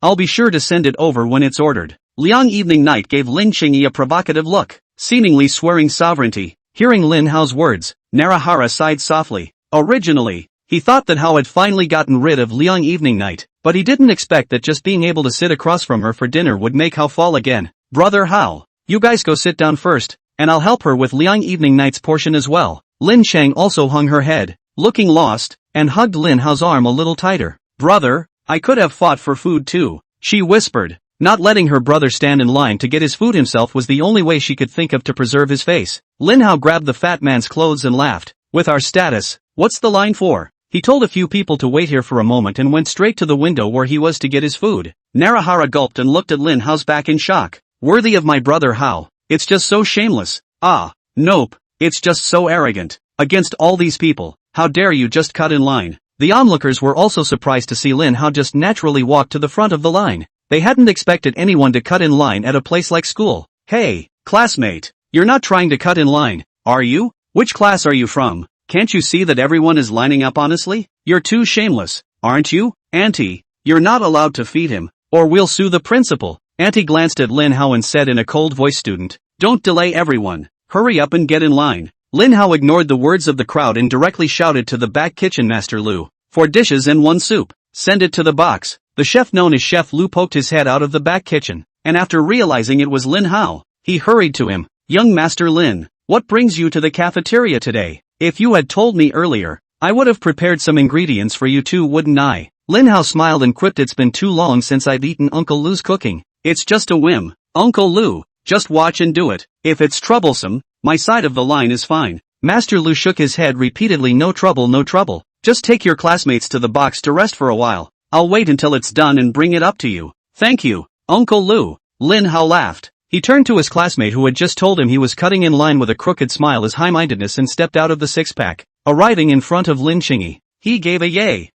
I'll be sure to send it over when it's ordered. Liang Evening Night gave Lin Qingyi a provocative look, seemingly swearing sovereignty. Hearing Lin Hao's words, Narahara sighed softly. Originally, he thought that Hao had finally gotten rid of Liang Evening Night, but he didn't expect that just being able to sit across from her for dinner would make Hao fall again. Brother Hao, you guys go sit down first, and I'll help her with Liang Evening Night's portion as well. Lin Cheng also hung her head, looking lost, and hugged Lin Hao's arm a little tighter. Brother, I could have fought for food too, she whispered. Not letting her brother stand in line to get his food himself was the only way she could think of to preserve his face. Lin Hao grabbed the fat man's clothes and laughed. With our status, what's the line for? He told a few people to wait here for a moment and went straight to the window where he was to get his food. Narahara gulped and looked at Lin Hao's back in shock. Worthy of my brother Hao. It's just so shameless. Nope. It's just so arrogant. Against all these people, how dare you just cut in line? The onlookers were also surprised to see Lin Hao just naturally walk to the front of the line. They hadn't expected anyone to cut in line at a place like school. Hey, classmate, you're not trying to cut in line, are you? Which class are you from? Can't you see that everyone is lining up honestly? You're too shameless, aren't you? Auntie, you're not allowed to feed him, or we'll sue the principal. Auntie glanced at Lin Hao and said in a cold voice, student, don't delay everyone, hurry up and get in line. Lin Hao ignored the words of the crowd and directly shouted to the back kitchen, Master Lu, 4 dishes and 1 soup, send it to the box. The chef known as Chef Lu poked his head out of the back kitchen, and after realizing it was Lin Hao, he hurried to him. Young Master Lin, what brings you to the cafeteria today? If you had told me earlier, I would have prepared some ingredients for you too, wouldn't I? Lin Hao smiled and quipped, it's been too long since I've eaten Uncle Lu's cooking. It's just a whim, Uncle Lu, just watch and do it. If it's troublesome, my side of the line is fine. Master Lu shook his head repeatedly. No trouble, no trouble. Just take your classmates to the box to rest for a while. I'll wait until it's done and bring it up to you. Thank you, Uncle Lu. Lin Hao laughed. He turned to his classmate who had just told him he was cutting in line with a crooked smile as high-mindedness and stepped out of the six-pack, arriving in front of Lin Qingyi. He gave a yay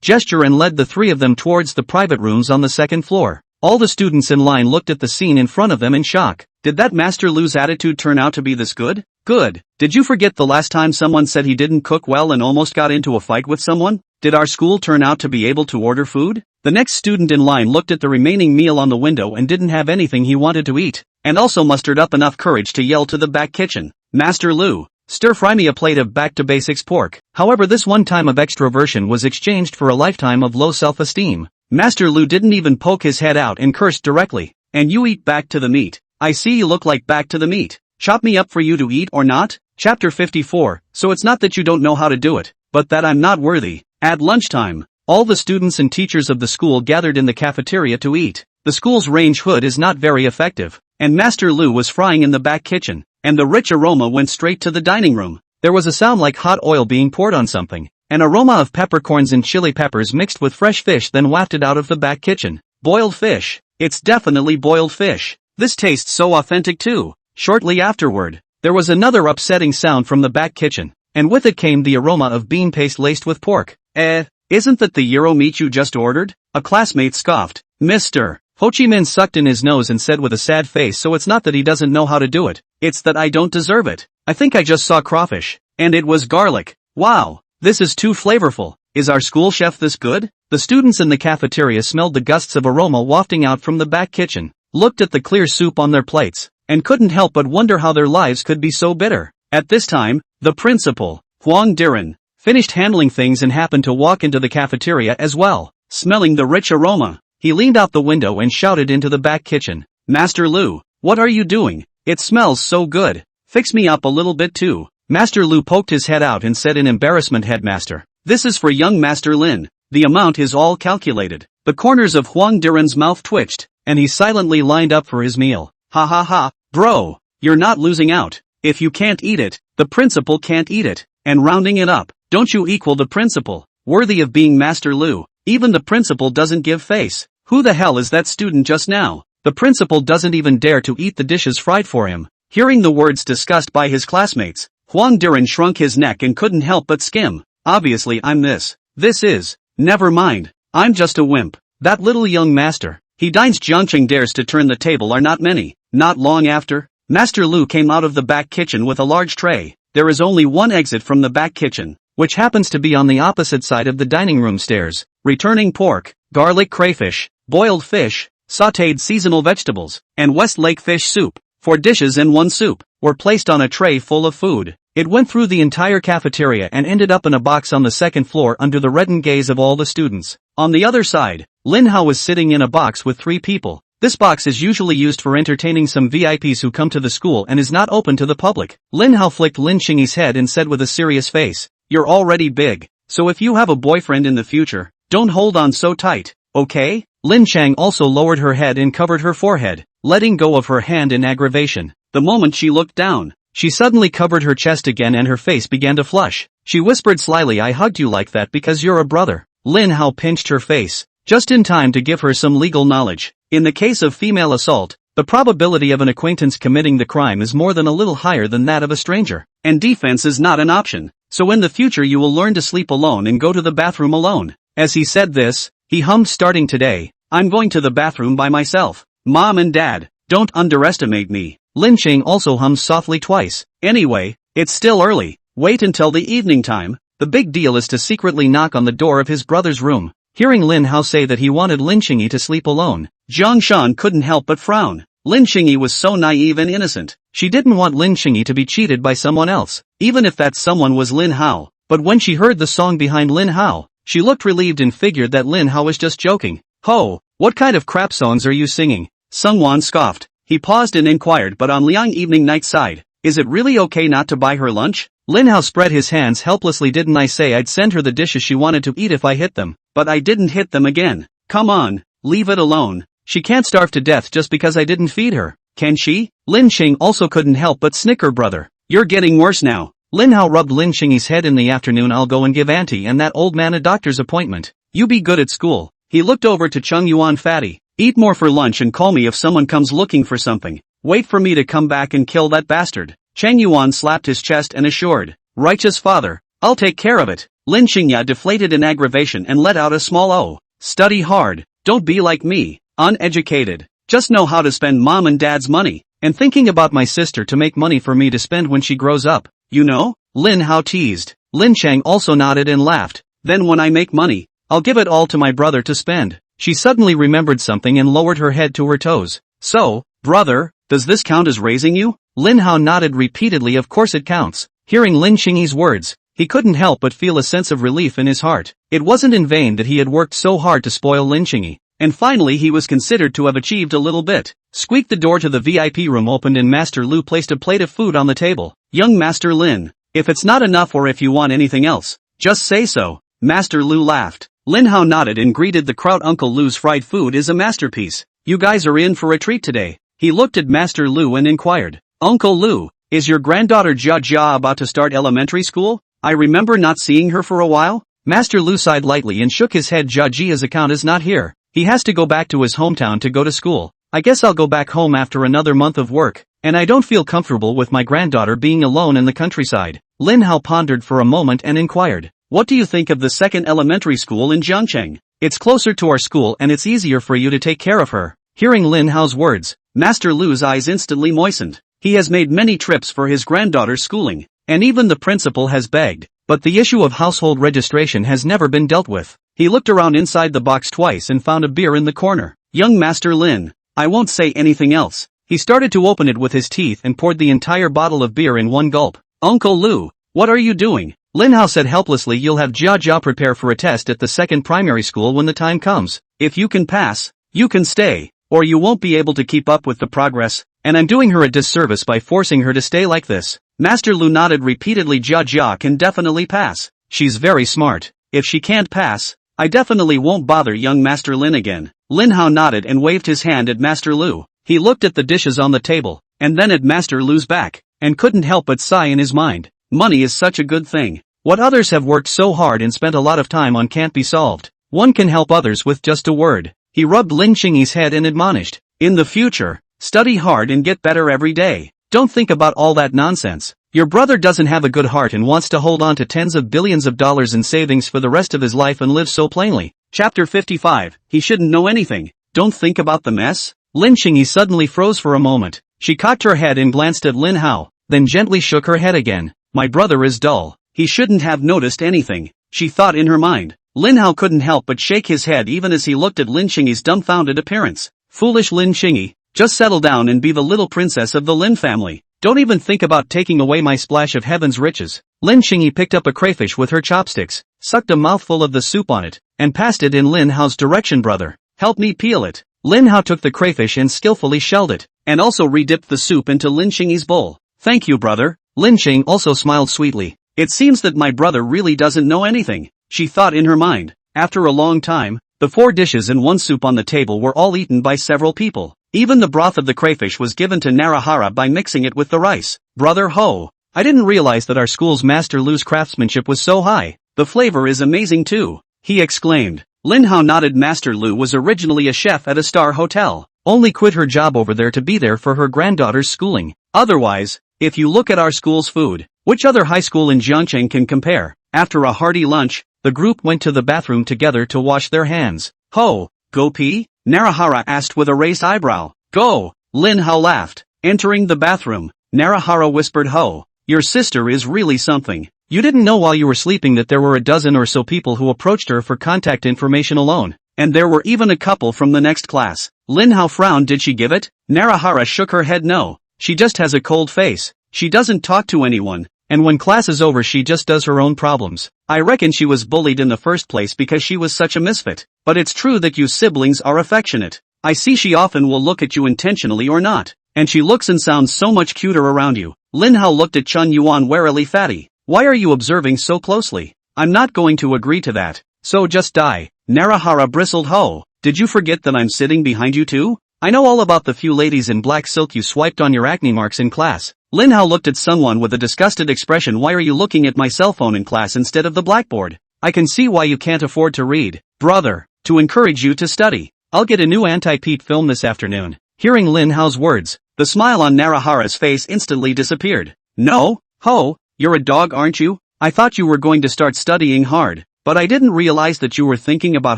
gesture and led the 3 of them towards the private rooms on the 2nd floor. All the students in line looked at the scene in front of them in shock. Did that Master Lu's attitude turn out to be this good? Good. Did you forget the last time someone said he didn't cook well and almost got into a fight with someone? Did our school turn out to be able to order food? The next student in line looked at the remaining meal on the window and didn't have anything he wanted to eat. and also mustered up enough courage to yell to the back kitchen, "Master Lu, stir-fry me a plate of back-to-basics pork." However, this one time of extroversion was exchanged for a lifetime of low self-esteem. Master Lu didn't even poke his head out and cursed directly. "And you eat back to the meat. I see you look like back to the meat. Chop me up for you to eat or not?" Chapter 54. So it's not that you don't know how to do it, but that I'm not worthy. At lunchtime, all the students and teachers of the school gathered in the cafeteria to eat. The school's range hood is not very effective, and Master Lu was frying in the back kitchen, and the rich aroma went straight to the dining room. There was a sound like hot oil being poured on something, an aroma of peppercorns and chili peppers mixed with fresh fish then wafted out of the back kitchen. Boiled fish. It's definitely boiled fish. This tastes so authentic too. Shortly afterward, there was another upsetting sound from the back kitchen, and with it came the aroma of bean paste laced with pork. Isn't that the gyro meat you just ordered? A classmate scoffed. Mr. Ho Chi Minh sucked in his nose and said with a sad face, so it's not that he doesn't know how to do it, it's that I don't deserve it. I think I just saw crawfish, and it was garlic. Wow, this is too flavorful. Is our school chef this good? The students in the cafeteria smelled the gusts of aroma wafting out from the back kitchen, looked at the clear soup on their plates, and couldn't help but wonder how their lives could be so bitter. At this time, the principal, Huang Diren, finished handling things and happened to walk into the cafeteria as well. Smelling the rich aroma, he leaned out the window and shouted into the back kitchen, "Master Lu, what are you doing? It smells so good. Fix me up a little bit too." Master Lu poked his head out and said in embarrassment, "Headmaster, this is for young Master Lin. The amount is all calculated." The corners of Huang Diren's mouth twitched, and he silently lined up for his meal. "Ha ha ha, bro, you're not losing out. If you can't eat it, the principal can't eat it. And rounding it up, don't you equal the principal? Worthy of being Master Lu. Even the principal doesn't give face. Who the hell is that student just now? The principal doesn't even dare to eat the dishes fried for him." Hearing the words discussed by his classmates, Huang Diren shrunk his neck and couldn't help but skim. "Obviously I'm this. This is. Never mind. I'm just a wimp. That little young master. He dines Jiangqing dares to turn the table are not many." Not long after, Master Lu came out of the back kitchen with a large tray. There is only one exit from the back kitchen, which happens to be on the opposite side of the dining room stairs. Returning pork, garlic crayfish, boiled fish, sautéed seasonal vegetables, and Westlake fish soup, 4 dishes and 1 soup, were placed on a tray full of food. It went through the entire cafeteria and ended up in a box on the second floor under the reddened gaze of all the students. On the other side, Lin Hao was sitting in a box with 3 people. This box is usually used for entertaining some VIPs who come to the school and is not open to the public. Lin Hao flicked Lin Xingyi's head and said with a serious face, "You're already big, so if you have a boyfriend in the future, don't hold on so tight, okay?" Lin Chang also lowered her head and covered her forehead, letting go of her hand in aggravation. The moment she looked down, she suddenly covered her chest again and her face began to flush. She whispered slyly, "I hugged you like that because you're a brother." Lin Hao pinched her face, just in time to give her some legal knowledge. In the case of female assault, the probability of an acquaintance committing the crime is more than a little higher than that of a stranger, and defense is not an option. So in the future you will learn to sleep alone and go to the bathroom alone. As he said this, he hummed, "Starting today, I'm going to the bathroom by myself. Mom and Dad, don't underestimate me." Lin Cheng also hummed softly twice. "Anyway, it's still early. Wait until the evening time. The big deal is to secretly knock on the door of his brother's room." Hearing Lin Hao say that he wanted Lin Xingyi to sleep alone, Jiang Shan couldn't help but frown. Lin Xingyi was so naive and innocent. She didn't want Lin Xingyi to be cheated by someone else, even if that someone was Lin Hao. But when she heard the song behind Lin Hao, she looked relieved and figured that Lin Hao was just joking. "Ho, what kind of crap songs are you singing?" Sungwon scoffed. He paused and inquired, but on Liang Evening Night side, "Is it really okay not to buy her lunch?" Lin Hao spread his hands helplessly. "Didn't I say I'd send her the dishes she wanted to eat if I hit them? But I didn't hit them again. Come on, leave it alone. She can't starve to death just because I didn't feed her, can she?" Lin Xing also couldn't help but snicker. "Brother, you're getting worse now." Lin Hao rubbed Lin Xingyi's head. "In the afternoon I'll go and give Auntie and that old man a doctor's appointment. You be good at school." He looked over to Chung Yuan. "Fatty, eat more for lunch and call me if someone comes looking for something. Wait for me to come back and kill that bastard." Chang Yuan slapped his chest and assured, "Righteous father, I'll take care of it." Lin Xingya deflated in aggravation and let out a small "oh." "Study hard, don't be like me, uneducated. Just know how to spend mom and dad's money, and thinking about my sister to make money for me to spend when she grows up, you know?" Lin Hao teased. Lin Chang also nodded and laughed. "Then when I make money, I'll give it all to my brother to spend." She suddenly remembered something and lowered her head to her toes. "So, brother, Does this count as raising you? Lin Hao nodded repeatedly. Of course it counts. Hearing Lin Xingyi's words, he couldn't help but feel a sense of relief in his heart. It wasn't in vain that he had worked so hard to spoil Lin Xingyi. And finally he was considered to have achieved a little bit. Squeaked. The door to the VIP room opened and Master Lu placed a plate of food on the table. Young Master Lin, if it's not enough or if you want anything else, just say so. Master Lu laughed. Lin Hao nodded and greeted the crowd. Uncle Lu's fried food is a masterpiece. You guys are in for a treat today. He looked at Master Lu and inquired, Uncle Lu, is your granddaughter Jia about to start elementary school? I remember not seeing her for a while. Master Lu sighed lightly and shook his head. Jia's account is not here. He has to go back to his hometown to go to school. I guess I'll go back home after another month of work, and I don't feel comfortable with my granddaughter being alone in the countryside. Lin Hao pondered for a moment and inquired, what do you think of the second elementary school in Jiangcheng? It's closer to our school and it's easier for you to take care of her. Hearing Lin Hao's words, Master Lu's eyes instantly moistened. He has made many trips for his granddaughter's schooling, and even the principal has begged, but the issue of household registration has never been dealt with. He looked around inside the box twice and found a beer in the corner. Young Master Lin, I won't say anything else. He started to open it with his teeth and poured the entire bottle of beer in one gulp. Uncle Lu, what are you doing? Lin Hao said helplessly. You'll have Jia prepare for a test at the second primary school when the time comes. If you can pass, you can stay, or you won't be able to keep up with the progress, and I'm doing her a disservice by forcing her to stay like this. Master Lu nodded repeatedly. Jia can definitely pass. She's very smart. If she can't pass, I definitely won't bother young Master Lin again. Lin Hao nodded and waved his hand at Master Lu. He looked at the dishes on the table, and then at Master Lu's back, and couldn't help but sigh in his mind. Money is such a good thing. What others have worked so hard and spent a lot of time on can't be solved. One can help others with just a word. He rubbed Lin Xingyi's head and admonished, in the future, study hard and get better every day. Don't think about all that nonsense. Your brother doesn't have a good heart and wants to hold on to tens of billions of dollars in savings for the rest of his life and live so plainly. Chapter 55, he shouldn't know anything. Don't think about the mess. Lin Xingyi suddenly froze for a moment. She cocked her head and glanced at Lin Hao, then gently shook her head again. My brother is dull. He shouldn't have noticed anything, she thought in her mind. Lin Hao couldn't help but shake his head even as he looked at Lin Xingyi's dumbfounded appearance. Foolish Lin Xingyi, just settle down and be the little princess of the Lin family. Don't even think about taking away my splash of heaven's riches. Lin Xingyi picked up a crayfish with her chopsticks, sucked a mouthful of the soup on it, and passed it in Lin Hao's direction. Brother, help me peel it. Lin Hao took the crayfish and skillfully shelled it, and also redipped the soup into Lin Xingyi's bowl. Thank you, brother. Lin Xing also smiled sweetly. It seems that my brother really doesn't know anything, she thought in her mind. After a long time, the 4 dishes and 1 soup on the table were all eaten by several people. Even the broth of the crayfish was given to Narahara by mixing it with the rice. Brother Ho, I didn't realize that our school's Master Lu's craftsmanship was so high. The flavor is amazing too, he exclaimed. Lin Hao nodded. Master Lu was originally a chef at a star hotel, only quit her job over there to be there for her granddaughter's schooling. Otherwise, if you look at our school's food, which other high school in Jiangcheng can compare? After a hearty lunch, the group went to the bathroom together to wash their hands. Ho, go pee? Narahara asked with a raised eyebrow. Go, Lin Hao laughed. Entering the bathroom, Narahara whispered, Ho, your sister is really something. You didn't know while you were sleeping that there were a dozen or so people who approached her for contact information alone, and there were even a couple from the next class. Lin Hao frowned. Did she give it? Narahara shook her head. No, she just has a cold face. She doesn't talk to anyone, and when class is over she just does her own problems. I reckon she was bullied in the first place because she was such a misfit. But it's true that you siblings are affectionate. I see she often will look at you intentionally or not, and she looks and sounds so much cuter around you. Lin Hao looked at Chun Yuan warily. Fatty, why are you observing so closely? I'm not going to agree to that, so just die. Narahara bristled. Ho, did you forget that I'm sitting behind you too? I know all about the few ladies in black silk you swiped on your acne marks in class. Lin Hao looked at someone with a disgusted expression. Why are you looking at my cell phone in class instead of the blackboard? I can see why you can't afford to read. Brother, to encourage you to study, I'll get a new anti-Pete film this afternoon. Hearing Lin Hao's words, the smile on Narahara's face instantly disappeared. No, Ho, you're a dog, aren't you? I thought you were going to start studying hard, but I didn't realize that you were thinking about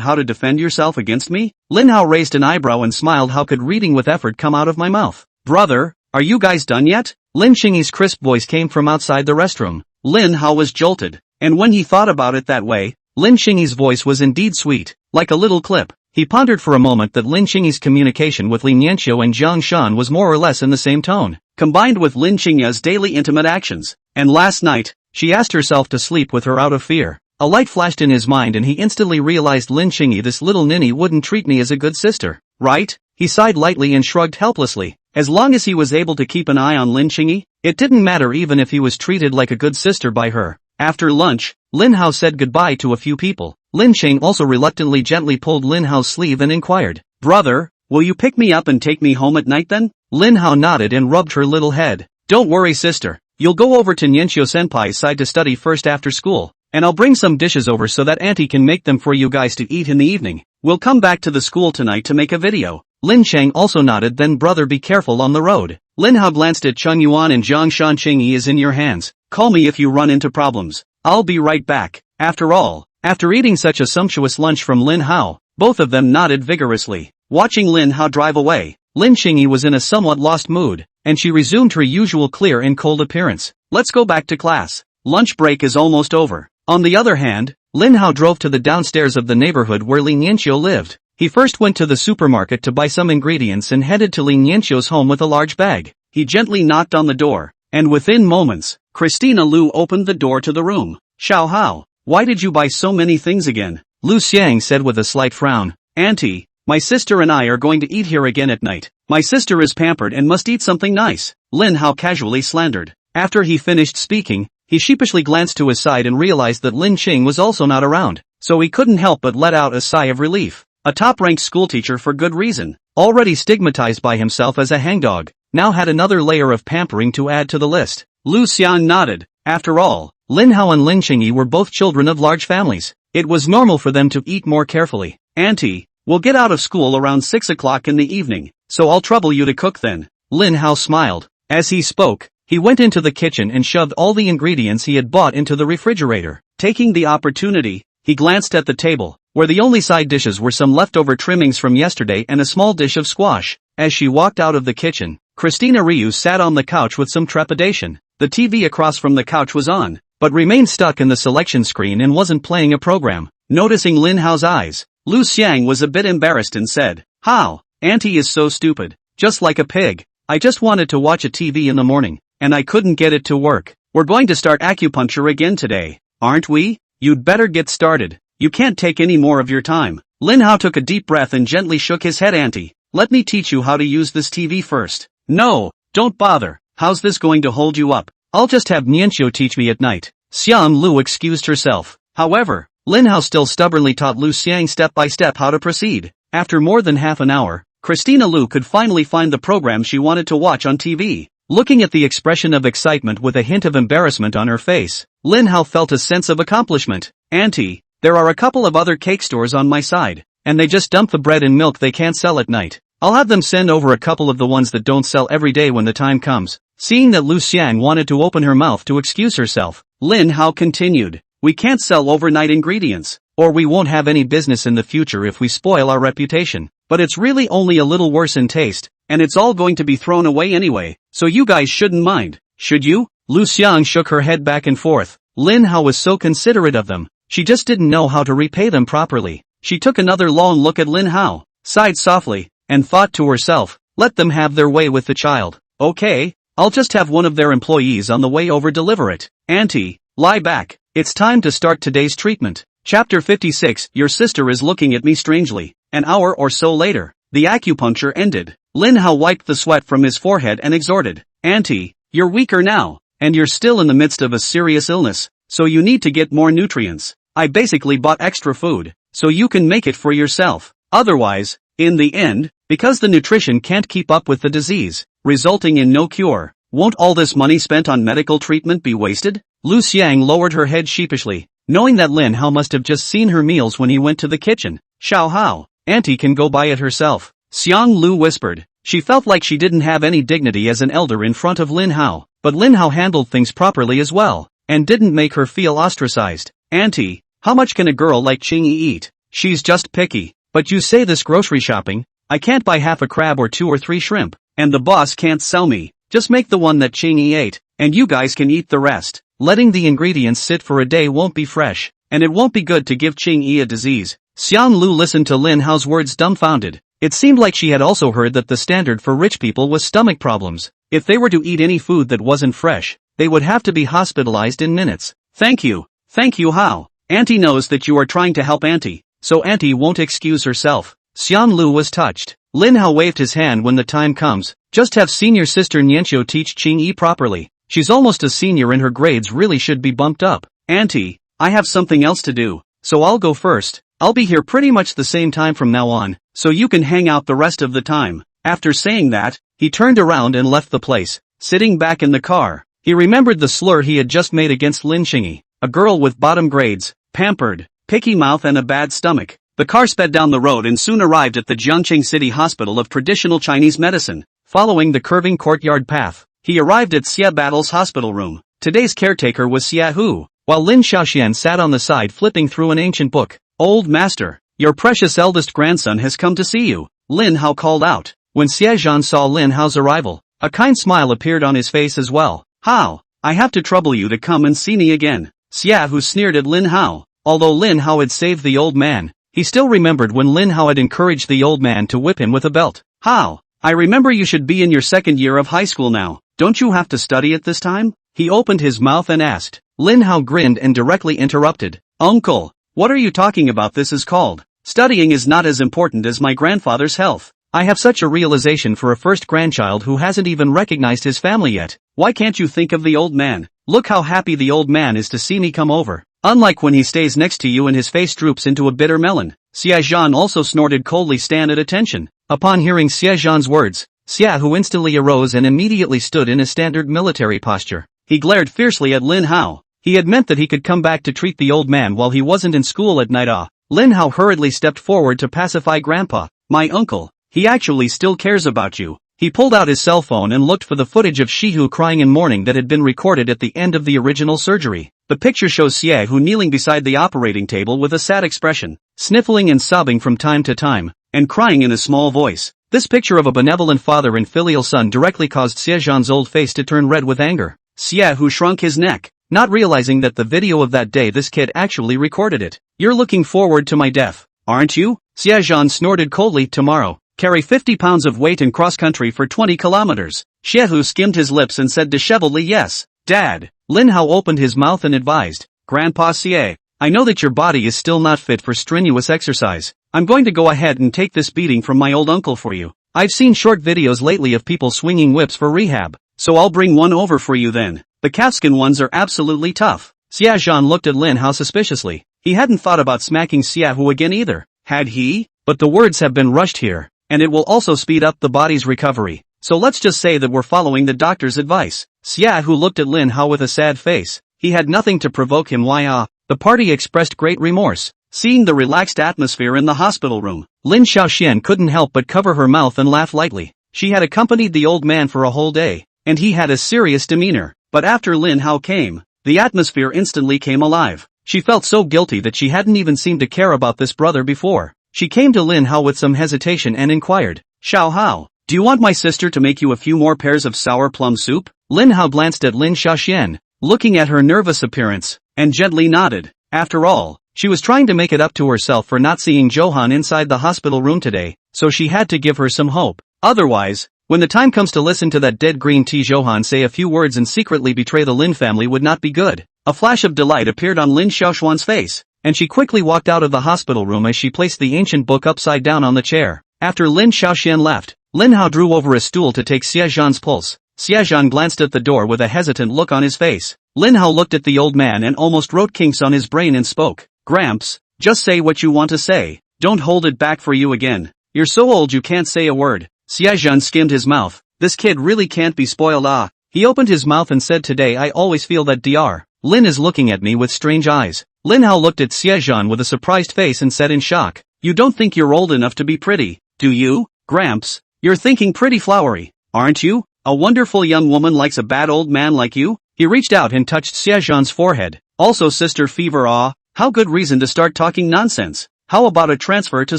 how to defend yourself against me. Lin Hao raised an eyebrow and smiled. How could reading with effort come out of my mouth? Brother, are you guys done yet? Lin Xingyi's crisp voice came from outside the restroom. Lin Hao was jolted, and when he thought about it that way, Lin Xingyi's voice was indeed sweet, like a little clip. He pondered for a moment that Lin Qingyi's communication with Li Nianqiu and Jiang Shan was more or less in the same tone, combined with Lin Qingyi's daily intimate actions. And last night, she asked herself to sleep with her out of fear. A light flashed in his mind and he instantly realized Lin Qingyi, this little ninny wouldn't treat me as a good sister, right? He sighed lightly and shrugged helplessly. As long as he was able to keep an eye on Lin Qingyi, it didn't matter even if he was treated like a good sister by her. After lunch, Lin Hao said goodbye to a few people. Lin Qing also reluctantly gently pulled Lin Hao's sleeve and inquired, "Brother, will you pick me up and take me home at night then?" Lin Hao nodded and rubbed her little head. "Don't worry, sister. You'll go over to Nianqiu-senpai's side to study first after school, and I'll bring some dishes over so that auntie can make them for you guys to eat in the evening. We'll come back to the school tonight to make a video." Lin Cheng also nodded. "Then brother, be careful on the road." Lin Hao glanced at Cheng Yuan and Jiang Shan. "Qingyi is in your hands. Call me if you run into problems. I'll be right back." After all, after eating such a sumptuous lunch from Lin Hao, both of them nodded vigorously. Watching Lin Hao drive away, Lin Qingyi was in a somewhat lost mood, and she resumed her usual clear and cold appearance. "Let's go back to class. Lunch break is almost over." On the other hand, Lin Hao drove to the downstairs of the neighborhood where Li Nianqiu lived. He first went to the supermarket to buy some ingredients and headed to Li Nianqiu's home with a large bag. He gently knocked on the door, and within moments, Christina Lu opened the door to the room. "Xiao Hao, why did you buy so many things again?" Lu Xiang said with a slight frown. "Auntie, my sister and I are going to eat here again at night. My sister is pampered and must eat something nice," Lin Hao casually slandered. After he finished speaking, he sheepishly glanced to his side and realized that Lin Qing was also not around, so he couldn't help but let out a sigh of relief. A top-ranked schoolteacher for good reason, already stigmatized by himself as a hangdog, now had another layer of pampering to add to the list. Lu Xian nodded. After all, Lin Hao and Lin Qingyi were both children of large families. It was normal for them to eat more carefully. "Auntie, we'll get out of school around 6 o'clock in the evening, so I'll trouble you to cook then." Lin Hao smiled. As he spoke, he went into the kitchen and shoved all the ingredients he had bought into the refrigerator. Taking the opportunity, he glanced at the table, where the only side dishes were some leftover trimmings from yesterday and a small dish of squash. As she walked out of the kitchen, Christina Ryu sat on the couch with some trepidation. The TV across from the couch was on, but remained stuck in the selection screen and wasn't playing a program. Noticing Lin Hao's eyes, Lu Xiang was a bit embarrassed and said, "How? Auntie is so stupid, just like a pig. I just wanted to watch a TV in the morning, and I couldn't get it to work. We're going to start acupuncture again today, aren't we? You'd better get started. You can't take any more of your time." Lin Hao took a deep breath and gently shook his head. "Auntie, let me teach you how to use this TV first." "No, don't bother. How's this going to hold you up? I'll just have Nianqiu teach me at night." Xiang Lu excused herself. However, Lin Hao still stubbornly taught Lu Xiang step by step how to proceed. After more than half an hour, Christina Lu could finally find the program she wanted to watch on TV. Looking at the expression of excitement with a hint of embarrassment on her face, Lin Hao felt a sense of accomplishment. "Auntie, there are a couple of other cake stores on my side, and they just dump the bread and milk they can't sell at night. I'll have them send over a couple of the ones that don't sell every day when the time comes." Seeing that Lu Xiang wanted to open her mouth to excuse herself, Lin Hao continued, "We can't sell overnight ingredients, or we won't have any business in the future if we spoil our reputation. But it's really only a little worse in taste, and it's all going to be thrown away anyway, so you guys shouldn't mind, should you?" Lu Xiang shook her head back and forth. Lin Hao was so considerate of them, she just didn't know how to repay them properly. She took another long look at Lin Hao, sighed softly, and thought to herself, "Let them have their way with the child. Okay, I'll just have one of their employees on the way over deliver it. Auntie, lie back. It's time to start today's treatment." Chapter 56. Your sister is looking at me strangely. An hour or so later, the acupuncture ended. Lin Hao wiped the sweat from his forehead and exhorted, "Auntie, you're weaker now, and you're still in the midst of a serious illness, so you need to get more nutrients. I basically bought extra food, so you can make it for yourself. Otherwise, in the end, because the nutrition can't keep up with the disease, resulting in no cure, won't all this money spent on medical treatment be wasted?" Lu Xiang lowered her head sheepishly, knowing that Lin Hao must have just seen her meals when he went to the kitchen. "Xiao Hao, Auntie can go buy it herself," Xiang Lu whispered. She felt like she didn't have any dignity as an elder in front of Lin Hao, but Lin Hao handled things properly as well, and didn't make her feel ostracized. "Auntie, how much can a girl like Qingyi eat? She's just picky. But you say this grocery shopping, I can't buy half a crab or 2 or 3 shrimp, and the boss can't sell me. Just make the one that Qingyi ate, and you guys can eat the rest. Letting the ingredients sit for a day won't be fresh, and it won't be good to give Qingyi a disease. Xian Lu listened to Lin Hao's words dumbfounded. It seemed like she had also heard that the standard for rich people was stomach problems. If they were to eat any food that wasn't fresh, they would have to be hospitalized in minutes. Thank you Hao. Auntie knows that you are trying to help Auntie, so Auntie won't excuse herself. Xian Lu was touched. Lin Hao waved his hand. When the time comes, just have senior sister Nianqiu teach Qingyi properly. She's almost a senior and her grades really should be bumped up. Auntie, I have something else to do, so I'll go first. I'll be here pretty much the same time from now on, so you can hang out the rest of the time. After saying that, he turned around and left the place. Sitting back in the car, he remembered the slur he had just made against Lin Qingyi, a girl with bottom grades, pampered, picky mouth and a bad stomach. The car sped down the road and soon arrived at the Jiangqing City Hospital of Traditional Chinese Medicine. Following the curving courtyard path, he arrived at Xie Battle's hospital room. Today's caretaker was Xie Hu, while Lin Xiaoxian sat on the side flipping through an ancient book. Old master, your precious eldest grandson has come to see you, Lin Hao called out. When Xie Zhan saw Lin Hao's arrival, a kind smile appeared on his face as well. How? I have to trouble you to come and see me again. Xie Hu sneered at Lin Hao. Although Lin Hao had saved the old man, he still remembered when Lin Hao had encouraged the old man to whip him with a belt. How? I remember you should be in your second year of high school now. Don't you have to study at this time? He opened his mouth and asked. Lin Hao grinned and directly interrupted. Uncle, what are you talking about? This is called studying is not as important as my grandfather's health. I have such a realization for a first grandchild who hasn't even recognized his family yet. Why can't you think of the old man? Look how happy the old man is to see me come over. Unlike when he stays next to you and his face droops into a bitter melon. Xie Zhan also snorted coldly. Stand at attention. Upon hearing Xie Zhan's words, Xie Hu instantly arose and immediately stood in a standard military posture. He glared fiercely at Lin Hao. He had meant that he could come back to treat the old man while he wasn't in school at night. Lin Hao hurriedly stepped forward to pacify Grandpa. My uncle, he actually still cares about you. He pulled out his cell phone and looked for the footage of Shihu crying in mourning that had been recorded at the end of the original surgery. The picture shows Xie Hu kneeling beside the operating table with a sad expression, sniffling and sobbing from time to time, and crying in a small voice. This picture of a benevolent father and filial son directly caused Xie Zhan's old face to turn red with anger. Xie Hu shrunk his neck, not realizing that the video of that day this kid actually recorded it. You're looking forward to my death, aren't you? Xie Zhan snorted coldly. Tomorrow, carry 50 pounds of weight in cross-country for 20 kilometers. Xie Hu skimmed his lips and said disheveledly yes, Dad. Lin Hao opened his mouth and advised, Grandpa Xie, I know that your body is still not fit for strenuous exercise. I'm going to go ahead and take this beating from my old uncle for you. I've seen short videos lately of people swinging whips for rehab, so I'll bring one over for you then. The calfskin ones are absolutely tough. Xie Zhan looked at Lin Hao suspiciously. He hadn't thought about smacking Xie Hu again either, had he? But the words have been rushed here, and it will also speed up the body's recovery. So let's just say that we're following the doctor's advice. Xie Hu looked at Lin Hao with a sad face. He had nothing to provoke him. The party expressed great remorse. Seeing the relaxed atmosphere in the hospital room, Lin Xiaoxian couldn't help but cover her mouth and laugh lightly. She had accompanied the old man for a whole day, and he had a serious demeanor. But after Lin Hao came, the atmosphere instantly came alive. She felt so guilty that she hadn't even seemed to care about this brother before. She came to Lin Hao with some hesitation and inquired, Xiao Hao, do you want my sister to make you a few more pairs of sour plum soup? Lin Hao glanced at Lin Xiaoxian, looking at her nervous appearance, and gently nodded. After all, she was trying to make it up to herself for not seeing Johan inside the hospital room today, so she had to give her some hope. Otherwise, when the time comes to listen to that dead green tea Johan say a few words and secretly betray the Lin family would not be good. A flash of delight appeared on Lin Xiaoxuan's face, and she quickly walked out of the hospital room as she placed the ancient book upside down on the chair. After Lin Xiaoxian left, Lin Hao drew over a stool to take Xie Zhan's pulse. Xie Zhan glanced at the door with a hesitant look on his face. Lin Hao looked at the old man and almost wrote kinks on his brain and spoke. Gramps, just say what you want to say. Don't hold it back for you again. You're so old you can't say a word. Xie Zhan skimmed his mouth. This kid really can't be spoiled. He opened his mouth and said, today I always feel that Dr. Lin is looking at me with strange eyes. Lin Hao looked at Xie Zhan with a surprised face and said in shock, you don't think you're old enough to be pretty, do you? Gramps, you're thinking pretty flowery, aren't you? A wonderful young woman likes a bad old man like you? He reached out and touched Xie Zhan's forehead. Also sister fever. How good reason to start talking nonsense. How about a transfer to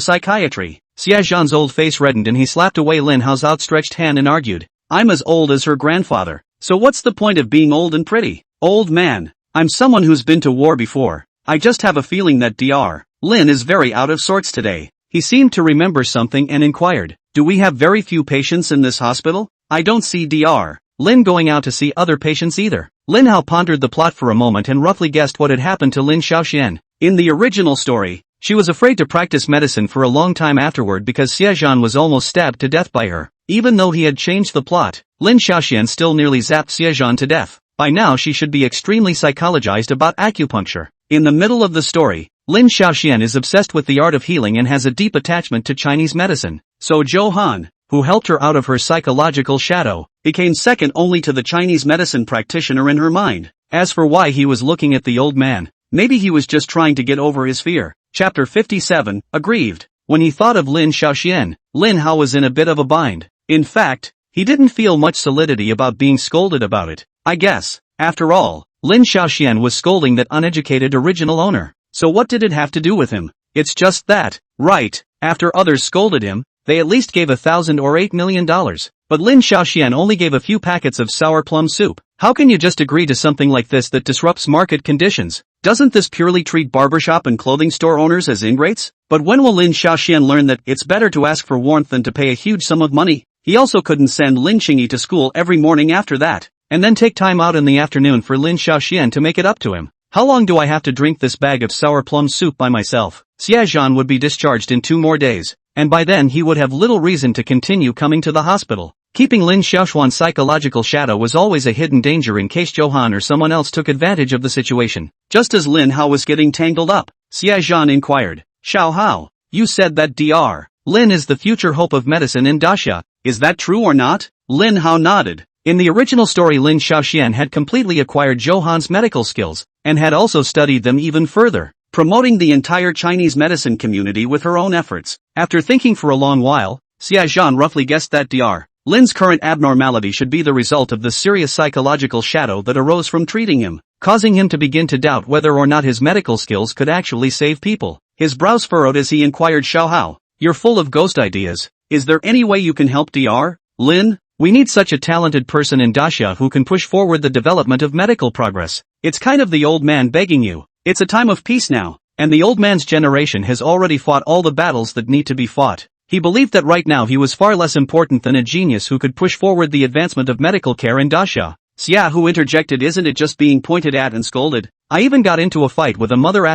psychiatry? Xie Zhan's old face reddened and he slapped away Lin Hao's outstretched hand and argued. I'm as old as her grandfather, so what's the point of being old and pretty? Old man, I'm someone who's been to war before. I just have a feeling that Dr. Lin is very out of sorts today. He seemed to remember something and inquired, do we have very few patients in this hospital? I don't see Dr. Lin going out to see other patients either. Lin Hao pondered the plot for a moment and roughly guessed what had happened to Lin Xiaoxian. In the original story, she was afraid to practice medicine for a long time afterward because Xiaozhan was almost stabbed to death by her. Even though he had changed the plot, Lin Xiaoxian still nearly zapped Xiaozhan to death. By now she should be extremely psychologized about acupuncture. In the middle of the story, Lin Xiaoxian is obsessed with the art of healing and has a deep attachment to Chinese medicine. So Zhou Han, who helped her out of her psychological shadow, became second only to the Chinese medicine practitioner in her mind. As for why he was looking at the old man, maybe he was just trying to get over his fear. Chapter 57, Aggrieved. When he thought of Lin Xiaoxian, Lin Hao was in a bit of a bind. In fact, he didn't feel much solidity about being scolded about it. I guess, after all, Lin Xiaoxian was scolding that uneducated original owner. So what did it have to do with him? It's just that, right, after others scolded him, they at least gave $1,000 or $8 million. But Lin Xiaoxian only gave a few packets of sour plum soup. How can you just agree to something like this that disrupts market conditions? Doesn't this purely treat barbershop and clothing store owners as ingrates? But when will Lin Xiaoxian learn that it's better to ask for warmth than to pay a huge sum of money? He also couldn't send Lin Qingyi to school every morning after that, and then take time out in the afternoon for Lin Xiaoxian to make it up to him. How long do I have to drink this bag of sour plum soup by myself? Xiaozhan would be discharged in 2 more days, and by then he would have little reason to continue coming to the hospital. Keeping Lin Xiaoxian's psychological shadow was always a hidden danger in case Johan or someone else took advantage of the situation. Just as Lin Hao was getting tangled up, Xiaozhan inquired, Xiao Hao, you said that Dr. Lin is the future hope of medicine in Daxia. Is that true or not? Lin Hao nodded. In the original story, Lin Xiaoxian had completely acquired Johan's medical skills, and had also studied them even further, promoting the entire Chinese medicine community with her own efforts. After thinking for a long while, Xiaozhan roughly guessed that Dr. Lin's current abnormality should be the result of the serious psychological shadow that arose from treating him, causing him to begin to doubt whether or not his medical skills could actually save people. His brows furrowed as he inquired, Xiao Hao, you're full of ghost ideas. Is there any way you can help Dr. Lin? We need such a talented person in Daxia who can push forward the development of medical progress. It's kind of the old man begging you. It's a time of peace now, and the old man's generation has already fought all the battles that need to be fought. He believed that right now he was far less important than a genius who could push forward the advancement of medical care in Daxia. Xia, who interjected, isn't it just being pointed at and scolded? I even got into a fight with a mother *********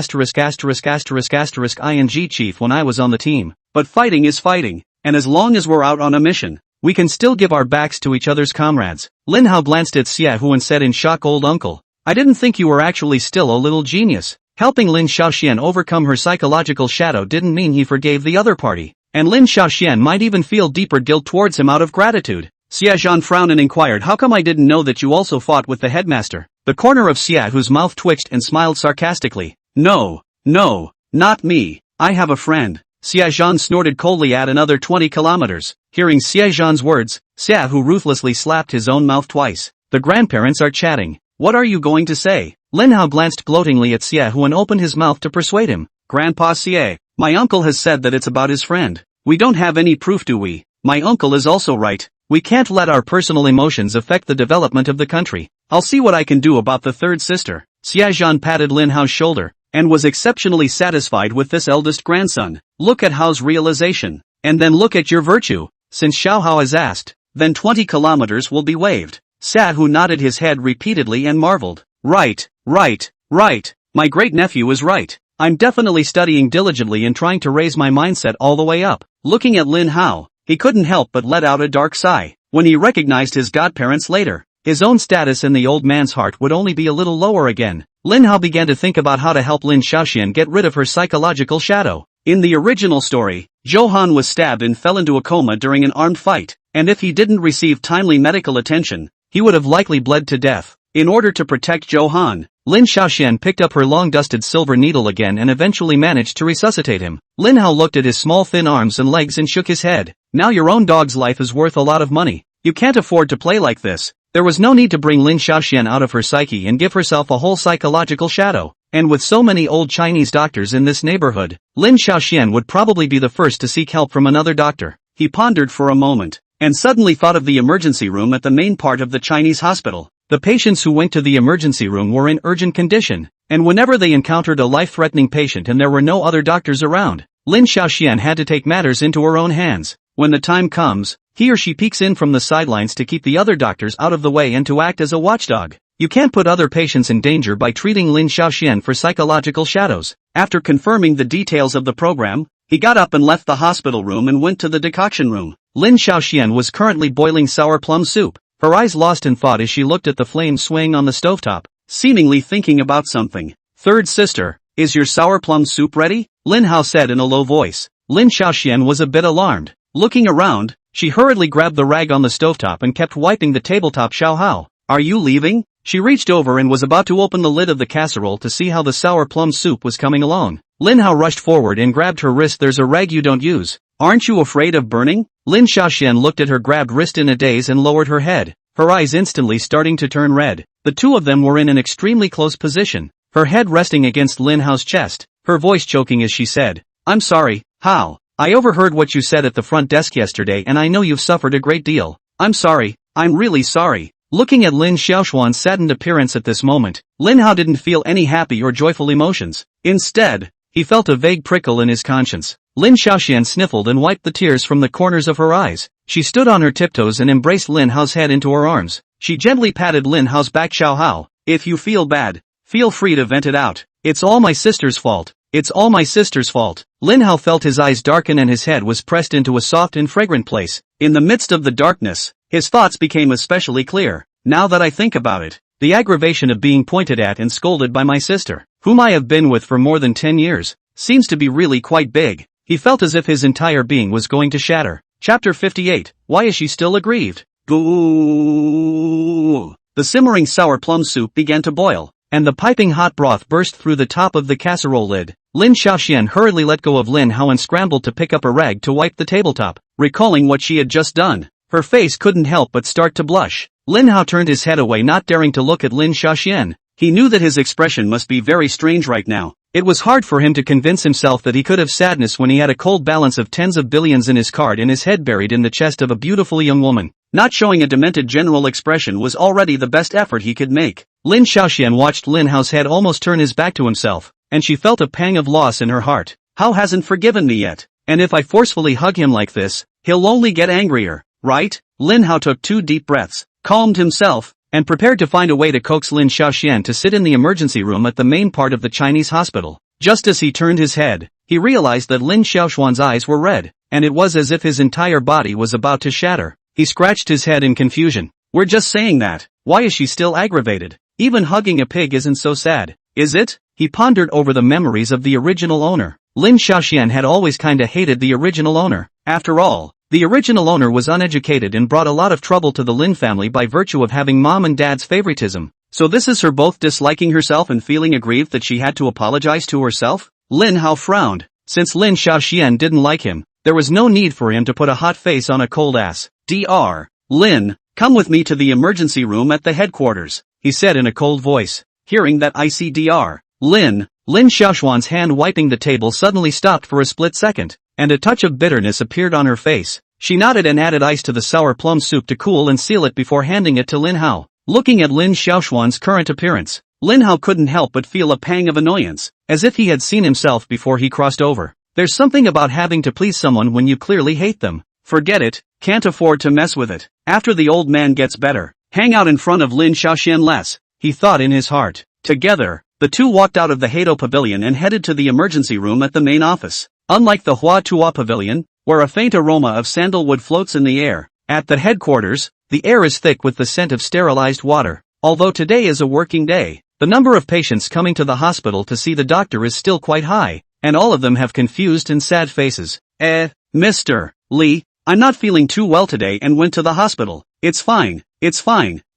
ing chief when I was on the team. But fighting is fighting, and as long as we're out on a mission, we can still give our backs to each other's comrades. Lin Hao glanced at Xia Hu and said in shock, old uncle, I didn't think you were actually still a little genius. Helping Lin Xiaoxian overcome her psychological shadow didn't mean he forgave the other party, and Lin Xiaoxian might even feel deeper guilt towards him out of gratitude. Xiaozhan frowned and inquired, how come I didn't know that you also fought with the headmaster? The corner of Xia Hu's mouth twitched and smiled sarcastically. No, not me. I have a friend. Xiaozhan snorted coldly at another 20 kilometers. Hearing Xiaozhan's words, Xia Hu ruthlessly slapped his own mouth twice. The grandparents are chatting. What are you going to say? Lin Hao glanced gloatingly at Xia Hu and opened his mouth to persuade him. Grandpa Xie, my uncle has said that it's about his friend. We don't have any proof, do we? My uncle is also right. We can't let our personal emotions affect the development of the country. I'll see what I can do about the third sister. Xiaozhan patted Lin Hao's shoulder, and was exceptionally satisfied with this eldest grandson. Look at Hao's realization, and then look at your virtue. Since Xiao Hao has asked, then 20 kilometers will be waived. Xia Hu nodded his head repeatedly and marveled. Right. My great-nephew is right. I'm definitely studying diligently and trying to raise my mindset all the way up. Looking at Lin Hao, he couldn't help but let out a dark sigh. When he recognized his godparents later, his own status in the old man's heart would only be a little lower again. Lin Hao began to think about how to help Lin Xiaoxian get rid of her psychological shadow. In the original story, Johan was stabbed and fell into a coma during an armed fight, and if he didn't receive timely medical attention, he would have likely bled to death. In order to protect Johan, Lin Xiaoxian picked up her long-dusted silver needle again and eventually managed to resuscitate him. Lin Hao looked at his small thin arms and legs and shook his head. Now your own dog's life is worth a lot of money. You can't afford to play like this. There was no need to bring Lin Xiaoxian out of her psyche and give herself a whole psychological shadow. And with so many old Chinese doctors in this neighborhood, Lin Xiaoxian would probably be the first to seek help from another doctor. He pondered for a moment, and suddenly thought of the emergency room at the main part of the Chinese hospital. The patients who went to the emergency room were in urgent condition, and whenever they encountered a life-threatening patient and there were no other doctors around, Lin Xiaoxian had to take matters into her own hands. When the time comes, he or she peeks in from the sidelines to keep the other doctors out of the way and to act as a watchdog. You can't put other patients in danger by treating Lin Xiaoxian for psychological shadows. After confirming the details of the program, he got up and left the hospital room and went to the decoction room. Lin Xiaoxian was currently boiling sour plum soup, her eyes lost in thought as she looked at the flames swaying on the stovetop, seemingly thinking about something. "Third sister, is your sour plum soup ready?" Lin Hao said in a low voice. Lin Xiaoxian was a bit alarmed. Looking around, she hurriedly grabbed the rag on the stovetop and kept wiping the tabletop. "Xiao Hao, are you leaving?" She reached over and was about to open the lid of the casserole to see how the sour plum soup was coming along. Lin Hao rushed forward and grabbed her wrist. "There's a rag you don't use. Aren't you afraid of burning?" Lin Xiaoxian looked at her grabbed wrist in a daze and lowered her head, her eyes instantly starting to turn red. The two of them were in an extremely close position, her head resting against Lin Hao's chest, her voice choking as she said, "I'm sorry, Hao. I overheard what you said at the front desk yesterday and I know you've suffered a great deal. I'm sorry, I'm really sorry." Looking at Lin Xiaoxuan's saddened appearance at this moment, Lin Hao didn't feel any happy or joyful emotions. Instead, he felt a vague prickle in his conscience. Lin Xiaoxian sniffled and wiped the tears from the corners of her eyes. She stood on her tiptoes and embraced Lin Hao's head into her arms. She gently patted Lin Hao's back. "Xiao Hao, if you feel bad, feel free to vent it out. It's all my sister's fault. It's all my sister's fault." Lin Hao felt his eyes darken and his head was pressed into a soft and fragrant place. In the midst of the darkness, his thoughts became especially clear. "Now that I think about it, the aggravation of being pointed at and scolded by my sister, whom I have been with for more than 10 years, seems to be really quite big." He felt as if his entire being was going to shatter. Chapter 58, Why is she still aggrieved? Goo. The simmering sour plum soup began to boil, and the piping hot broth burst through the top of the casserole lid. Lin Xiaoxian hurriedly let go of Lin Hao and scrambled to pick up a rag to wipe the tabletop. Recalling what she had just done, her face couldn't help but start to blush. Lin Hao turned his head away, not daring to look at Lin Xiaoxian. He knew that his expression must be very strange right now. It was hard for him to convince himself that he could have sadness when he had a cold balance of tens of billions in his card and his head buried in the chest of a beautiful young woman. Not showing a demented general expression was already the best effort he could make. Lin Xiaoxian watched Lin Hao's head almost turn his back to himself, and she felt a pang of loss in her heart. Hao hasn't forgiven me yet, and if I forcefully hug him like this, he'll only get angrier, right? Lin Hao took 2 deep breaths, calmed himself, and prepared to find a way to coax Lin Xiaoxian to sit in the emergency room at the main part of the Chinese hospital. Just as he turned his head, he realized that Lin Xiaoxuan's eyes were red, and it was as if his entire body was about to shatter. He scratched his head in confusion. "We're just saying that. Why is she still aggravated? Even hugging a pig isn't so sad, is it?" He pondered over the memories of the original owner. Lin Xiaoxian had always kinda hated the original owner. After all, the original owner was uneducated and brought a lot of trouble to the Lin family by virtue of having mom and dad's favoritism. So this is her both disliking herself and feeling aggrieved that she had to apologize to herself? Lin Hao frowned. Since Lin Xiaoxian didn't like him, there was no need for him to put a hot face on a cold ass. "Dr. Lin, come with me to the emergency room at the headquarters," he said in a cold voice. Hearing that icy Dr. Lin Xiaoxuan's hand wiping the table suddenly stopped for a split second, and a touch of bitterness appeared on her face. She nodded and added ice to the sour plum soup to cool and seal it before handing it to Lin Hao. Looking at Lin Xiaoxuan's current appearance, Lin Hao couldn't help but feel a pang of annoyance, as if he had seen himself before he crossed over. There's something about having to please someone when you clearly hate them. Forget it, can't afford to mess with it. After the old man gets better, hang out in front of Lin Xiaoxian less, he thought in his heart. Together, the two walked out of the Heido Pavilion and headed to the emergency room at the main office. Unlike the Hua Tua Pavilion, where a faint aroma of sandalwood floats in the air, at the headquarters, the air is thick with the scent of sterilized water. Although today is a working day, the number of patients coming to the hospital to see the doctor is still quite high, and all of them have confused and sad faces. Mr. Li, I'm not feeling too well today and went to the hospital. It's fine.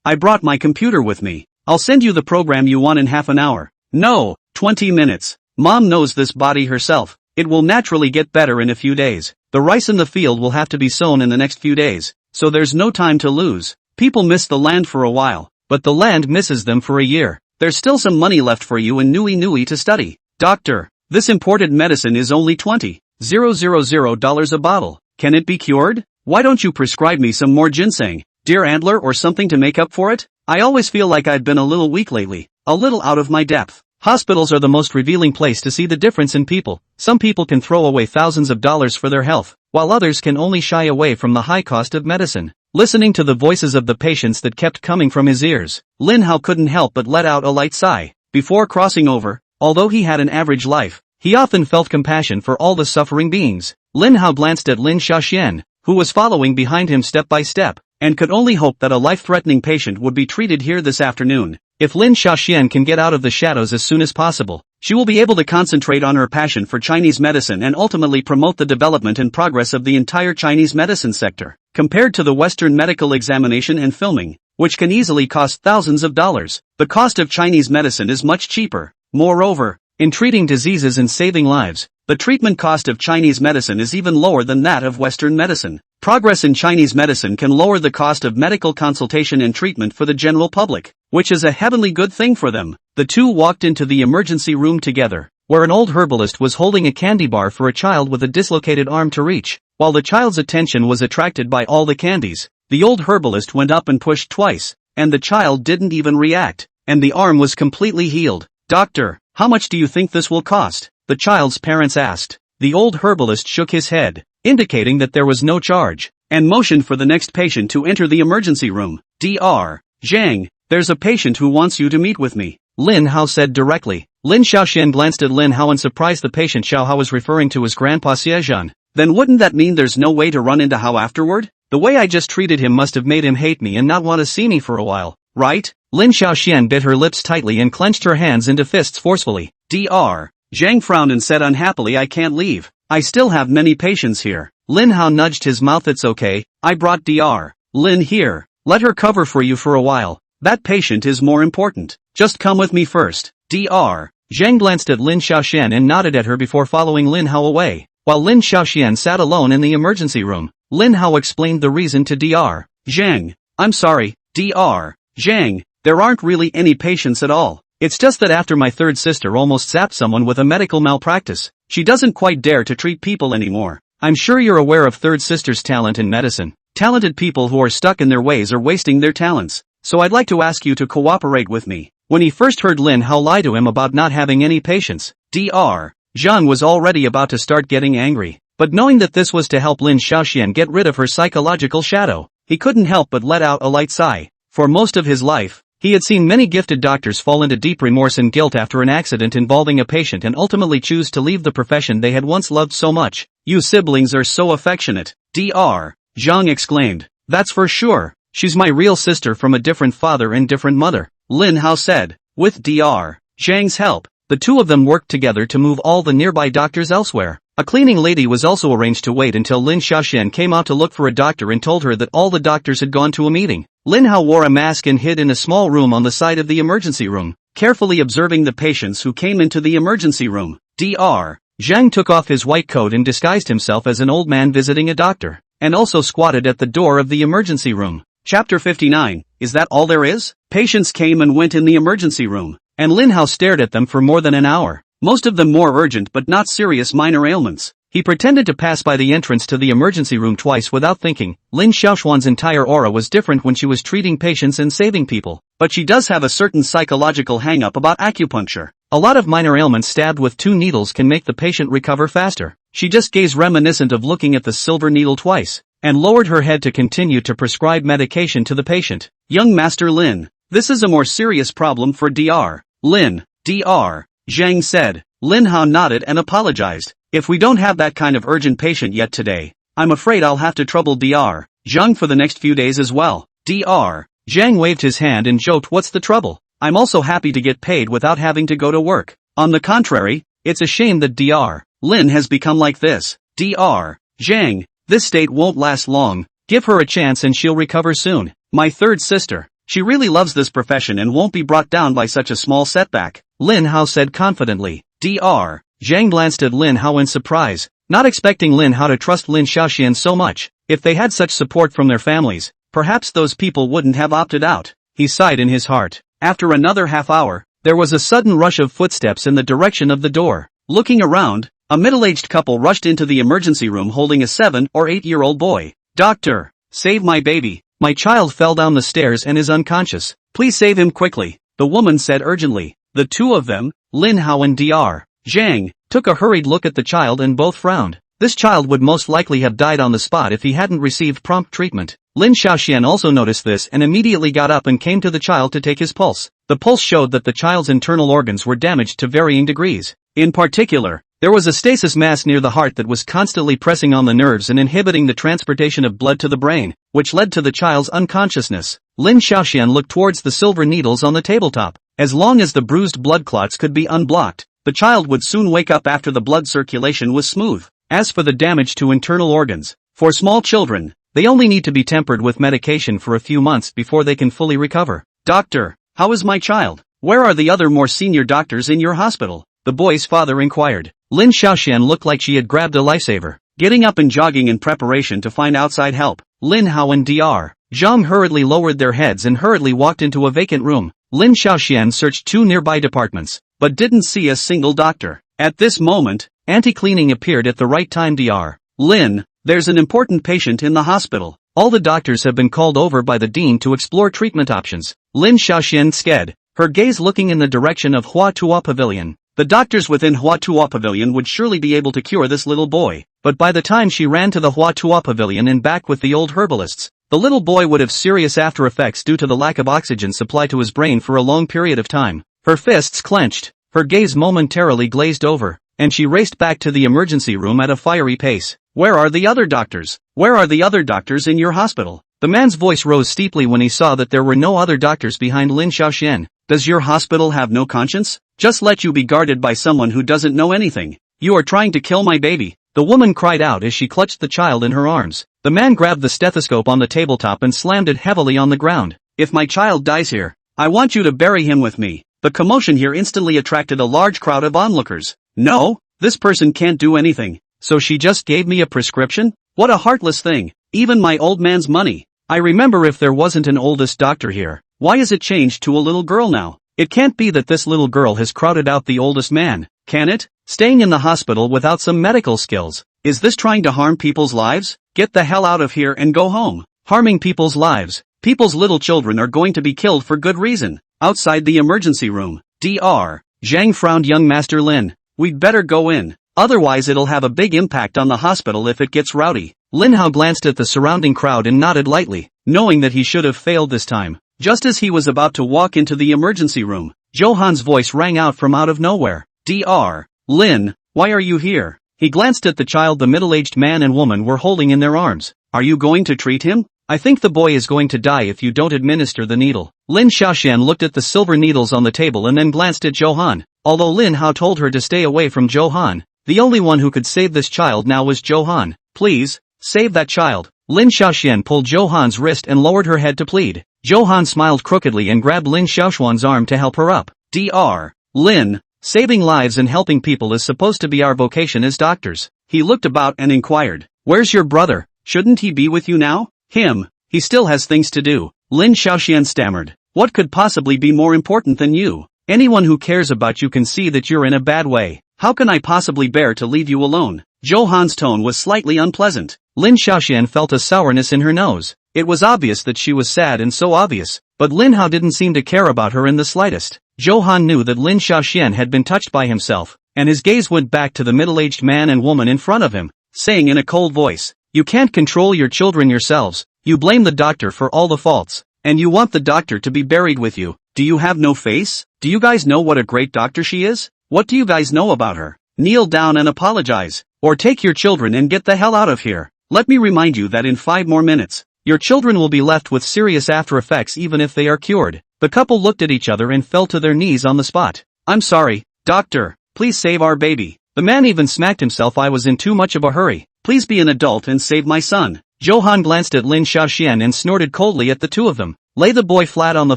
I brought my computer with me. I'll send you the program you want in half an hour. No, 20 minutes. Mom knows this body herself. It will naturally get better in a few days. The rice in the field will have to be sown in the next few days, so there's no time to lose. People miss the land for a while, but the land misses them for a year. There's still some money left for you in Nui to study. Doctor, this imported medicine is only $20,000 a bottle. Can it be cured? Why don't you prescribe me some more ginseng, deer antler or something to make up for it? I always feel like I've been a little weak lately, a little out of my depth. Hospitals are the most revealing place to see the difference in people. Some people can throw away thousands of dollars for their health, while others can only shy away from the high cost of medicine. Listening to the voices of the patients that kept coming from his ears, Lin Hao couldn't help but let out a light sigh. Before crossing over, although he had an average life, he often felt compassion for all the suffering beings. Lin Hao glanced at Lin Xiaoxian, who was following behind him step by step, and could only hope that a life-threatening patient would be treated here this afternoon. If Lin Xiaoxian can get out of the shadows as soon as possible, she will be able to concentrate on her passion for Chinese medicine and ultimately promote the development and progress of the entire Chinese medicine sector. Compared to the Western medical examination and filming, which can easily cost thousands of dollars, the cost of Chinese medicine is much cheaper. Moreover, in treating diseases and saving lives, the treatment cost of Chinese medicine is even lower than that of Western medicine. Progress in Chinese medicine can lower the cost of medical consultation and treatment for the general public, which is a heavenly good thing for them. The two walked into the emergency room together, where an old herbalist was holding a candy bar for a child with a dislocated arm to reach. While the child's attention was attracted by all the candies, the old herbalist went up and pushed twice, and the child didn't even react, and the arm was completely healed. "Doctor, how much do you think this will cost?" the child's parents asked. The old herbalist shook his head, indicating that there was no charge, and motioned for the next patient to enter the emergency room. "Dr. Zhang, there's a patient who wants you to meet with me," Lin Hao said directly. Lin Xiaoxian glanced at Lin Hao and surprised the patient Xiao Hao was referring to as Grandpa Xiejian. Then wouldn't that mean there's no way to run into Hao afterward? The way I just treated him must have made him hate me and not want to see me for a while, right? Lin Xiaoxian bit her lips tightly and clenched her hands into fists forcefully. Dr. Zhang frowned and said unhappily, "I can't leave. I still have many patients here." Lin Hao nudged his mouth. "It's okay, I brought Dr. Lin here. Let her cover for you for a while. That patient is more important. Just come with me first." Dr. Zhang glanced at Lin Xiaoxian and nodded at her before following Lin Hao away. While Lin Xiaoxian sat alone in the emergency room, Lin Hao explained the reason to Dr. Zhang. "I'm sorry, Dr. Zhang, there aren't really any patients at all. It's just that after my third sister almost zapped someone with a medical malpractice, she doesn't quite dare to treat people anymore. I'm sure you're aware of third sister's talent in medicine. Talented people who are stuck in their ways are wasting their talents, so I'd like to ask you to cooperate with me." When he first heard Lin Hao lie to him about not having any patients, Dr. Zhang was already about to start getting angry. But knowing that this was to help Lin Xiaoxian get rid of her psychological shadow, he couldn't help but let out a light sigh. For most of his life, he had seen many gifted doctors fall into deep remorse and guilt after an accident involving a patient and ultimately choose to leave the profession they had once loved so much. "You siblings are so affectionate," Dr. Zhang exclaimed. "That's for sure. She's my real sister from a different father and different mother," Lin Hao said. With Dr. Zhang's help, the two of them worked together to move all the nearby doctors elsewhere. A cleaning lady was also arranged to wait until Lin Xiaoxian came out to look for a doctor and told her that all the doctors had gone to a meeting. Lin Hao wore a mask and hid in a small room on the side of the emergency room, carefully observing the patients who came into the emergency room. Dr. Zhang took off his white coat and disguised himself as an old man visiting a doctor, and also squatted at the door of the emergency room. Chapter 59, Is that all there is? Patients came and went in the emergency room, and Lin Hao stared at them for more than an hour. Most of them more urgent but not serious minor ailments. He pretended to pass by the entrance to the emergency room twice without thinking. Lin Xiaoxuan's entire aura was different when she was treating patients and saving people, but she does have a certain psychological hang-up about acupuncture. A lot of minor ailments stabbed with 2 needles can make the patient recover faster. She just gazed reminiscent of looking at the silver needle twice, and lowered her head to continue to prescribe medication to the patient. "Young Master Lin, this is a more serious problem for Dr. Lin," Dr. Zhang said. Lin Hao nodded and apologized. "If we don't have that kind of urgent patient yet today, I'm afraid I'll have to trouble Dr. Zhang for the next few days as well." Dr. Zhang waved his hand and joked, "What's the trouble? I'm also happy to get paid without having to go to work. On the contrary, it's a shame that Dr. Lin has become like this." Dr. Zhang, "This state won't last long. Give her a chance and she'll recover soon. My third sister, she really loves this profession and won't be brought down by such a small setback," Lin Hao said confidently. Dr. Zhang glanced at Lin Hao in surprise, not expecting Lin Hao to trust Lin Xiaoxian so much. If they had such support from their families, perhaps those people wouldn't have opted out. He sighed in his heart. After another half hour, there was a sudden rush of footsteps in the direction of the door. Looking around, a middle-aged couple rushed into the emergency room holding a 7 or 8-year-old boy. "Doctor, save my baby. My child fell down the stairs and is unconscious. Please save him quickly," the woman said urgently. The two of them, Lin Hao and Dr. Zhang took a hurried look at the child and both frowned. This child would most likely have died on the spot if he hadn't received prompt treatment. Lin Xiaoxian also noticed this and immediately got up and came to the child to take his pulse. The pulse showed that the child's internal organs were damaged to varying degrees. In particular, there was a stasis mass near the heart that was constantly pressing on the nerves and inhibiting the transportation of blood to the brain, which led to the child's unconsciousness. Lin Xiaoxian looked towards the silver needles on the tabletop. As long as the bruised blood clots could be unblocked, the child would soon wake up after the blood circulation was smooth. As for the damage to internal organs, for small children, they only need to be tempered with medication for a few months before they can fully recover. Doctor, how is my child? Where are the other more senior doctors in your hospital? The boy's father inquired. Lin Xiaoxian looked like she had grabbed a lifesaver, getting up and jogging in preparation to find outside help. Lin Hao and Dr. Zhang hurriedly lowered their heads and hurriedly walked into a vacant room. Lin Xiaoxian searched 2 nearby departments, but didn't see a single doctor. At this moment, anti-cleaning appeared at the right time. Dr. Lin, there's an important patient in the hospital. All the doctors have been called over by the dean to explore treatment options. Lin Xiaoxian sked, her gaze looking in the direction of Hua Tuo Pavilion. The doctors within Hua Tuo Pavilion would surely be able to cure this little boy, but by the time she ran to the Hua Tuo Pavilion and back with the old herbalists, the little boy would have serious after effects due to the lack of oxygen supply to his brain for a long period of time. Her fists clenched, her gaze momentarily glazed over, and she raced back to the emergency room at a fiery pace. Where are the other doctors? Where are the other doctors in your hospital? The man's voice rose steeply when he saw that there were no other doctors behind Lin Xiaoxian. Does your hospital have no conscience? Just let you be guarded by someone who doesn't know anything. You are trying to kill my baby. The woman cried out as she clutched the child in her arms. The man grabbed the stethoscope on the tabletop and slammed it heavily on the ground. If my child dies here, I want you to bury him with me. The commotion here instantly attracted a large crowd of onlookers. No, this person can't do anything. So she just gave me a prescription? What a heartless thing. Even my old man's money. I remember if there wasn't an oldest doctor here, why is it changed to a little girl now? It can't be that this little girl has crowded out the oldest man, can it? Staying in the hospital without some medical skills. Is this trying to harm people's lives? Get the hell out of here and go home. Harming people's lives. People's little children are going to be killed for good reason. Outside the emergency room, Dr. Zhang frowned. Young Master Lin, we'd better go in. Otherwise it'll have a big impact on the hospital if it gets rowdy. Lin Hao glanced at the surrounding crowd and nodded lightly, knowing that he should have failed this time. Just as he was about to walk into the emergency room, Johan's voice rang out from out of nowhere. Dr. Lin, why are you here? He glanced at the child the middle-aged man and woman were holding in their arms. Are you going to treat him? I think the boy is going to die if you don't administer the needle. Lin Xiaoxian looked at the silver needles on the table and then glanced at Johan. Although Lin Hao told her to stay away from Johan, the only one who could save this child now was Johan. Please, save that child. Lin Xiaoxian pulled Johan's wrist and lowered her head to plead. Johan smiled crookedly and grabbed Lin Xiaoxuan's arm to help her up. Dr. Lin, saving lives and helping people is supposed to be our vocation as doctors. He looked about and inquired, where's your brother? Shouldn't he be with you now? Him, he still has things to do. Lin Xiaoxian stammered. What could possibly be more important than you? Anyone who cares about you can see that you're in a bad way. How can I possibly bear to leave you alone? Johan's tone was slightly unpleasant. Lin Xiaoxian felt a sourness in her nose. It was obvious that she was sad and so obvious, but Lin Hao didn't seem to care about her in the slightest. Johan knew that Lin Xiaoxian had been touched by himself, and his gaze went back to the middle-aged man and woman in front of him, saying in a cold voice, you can't control your children yourselves, you blame the doctor for all the faults, and you want the doctor to be buried with you. Do you have no face? Do you guys know what a great doctor she is? What do you guys know about her? Kneel down and apologize, or take your children and get the hell out of here. Let me remind you that in 5 more minutes, your children will be left with serious after effects even if they are cured. The couple looked at each other and fell to their knees on the spot. I'm sorry, doctor, please save our baby. The man even smacked himself. I was in too much of a hurry. Please be an adult and save my son. Johan glanced at Lin Xiaoxian and snorted coldly at the two of them. Lay the boy flat on the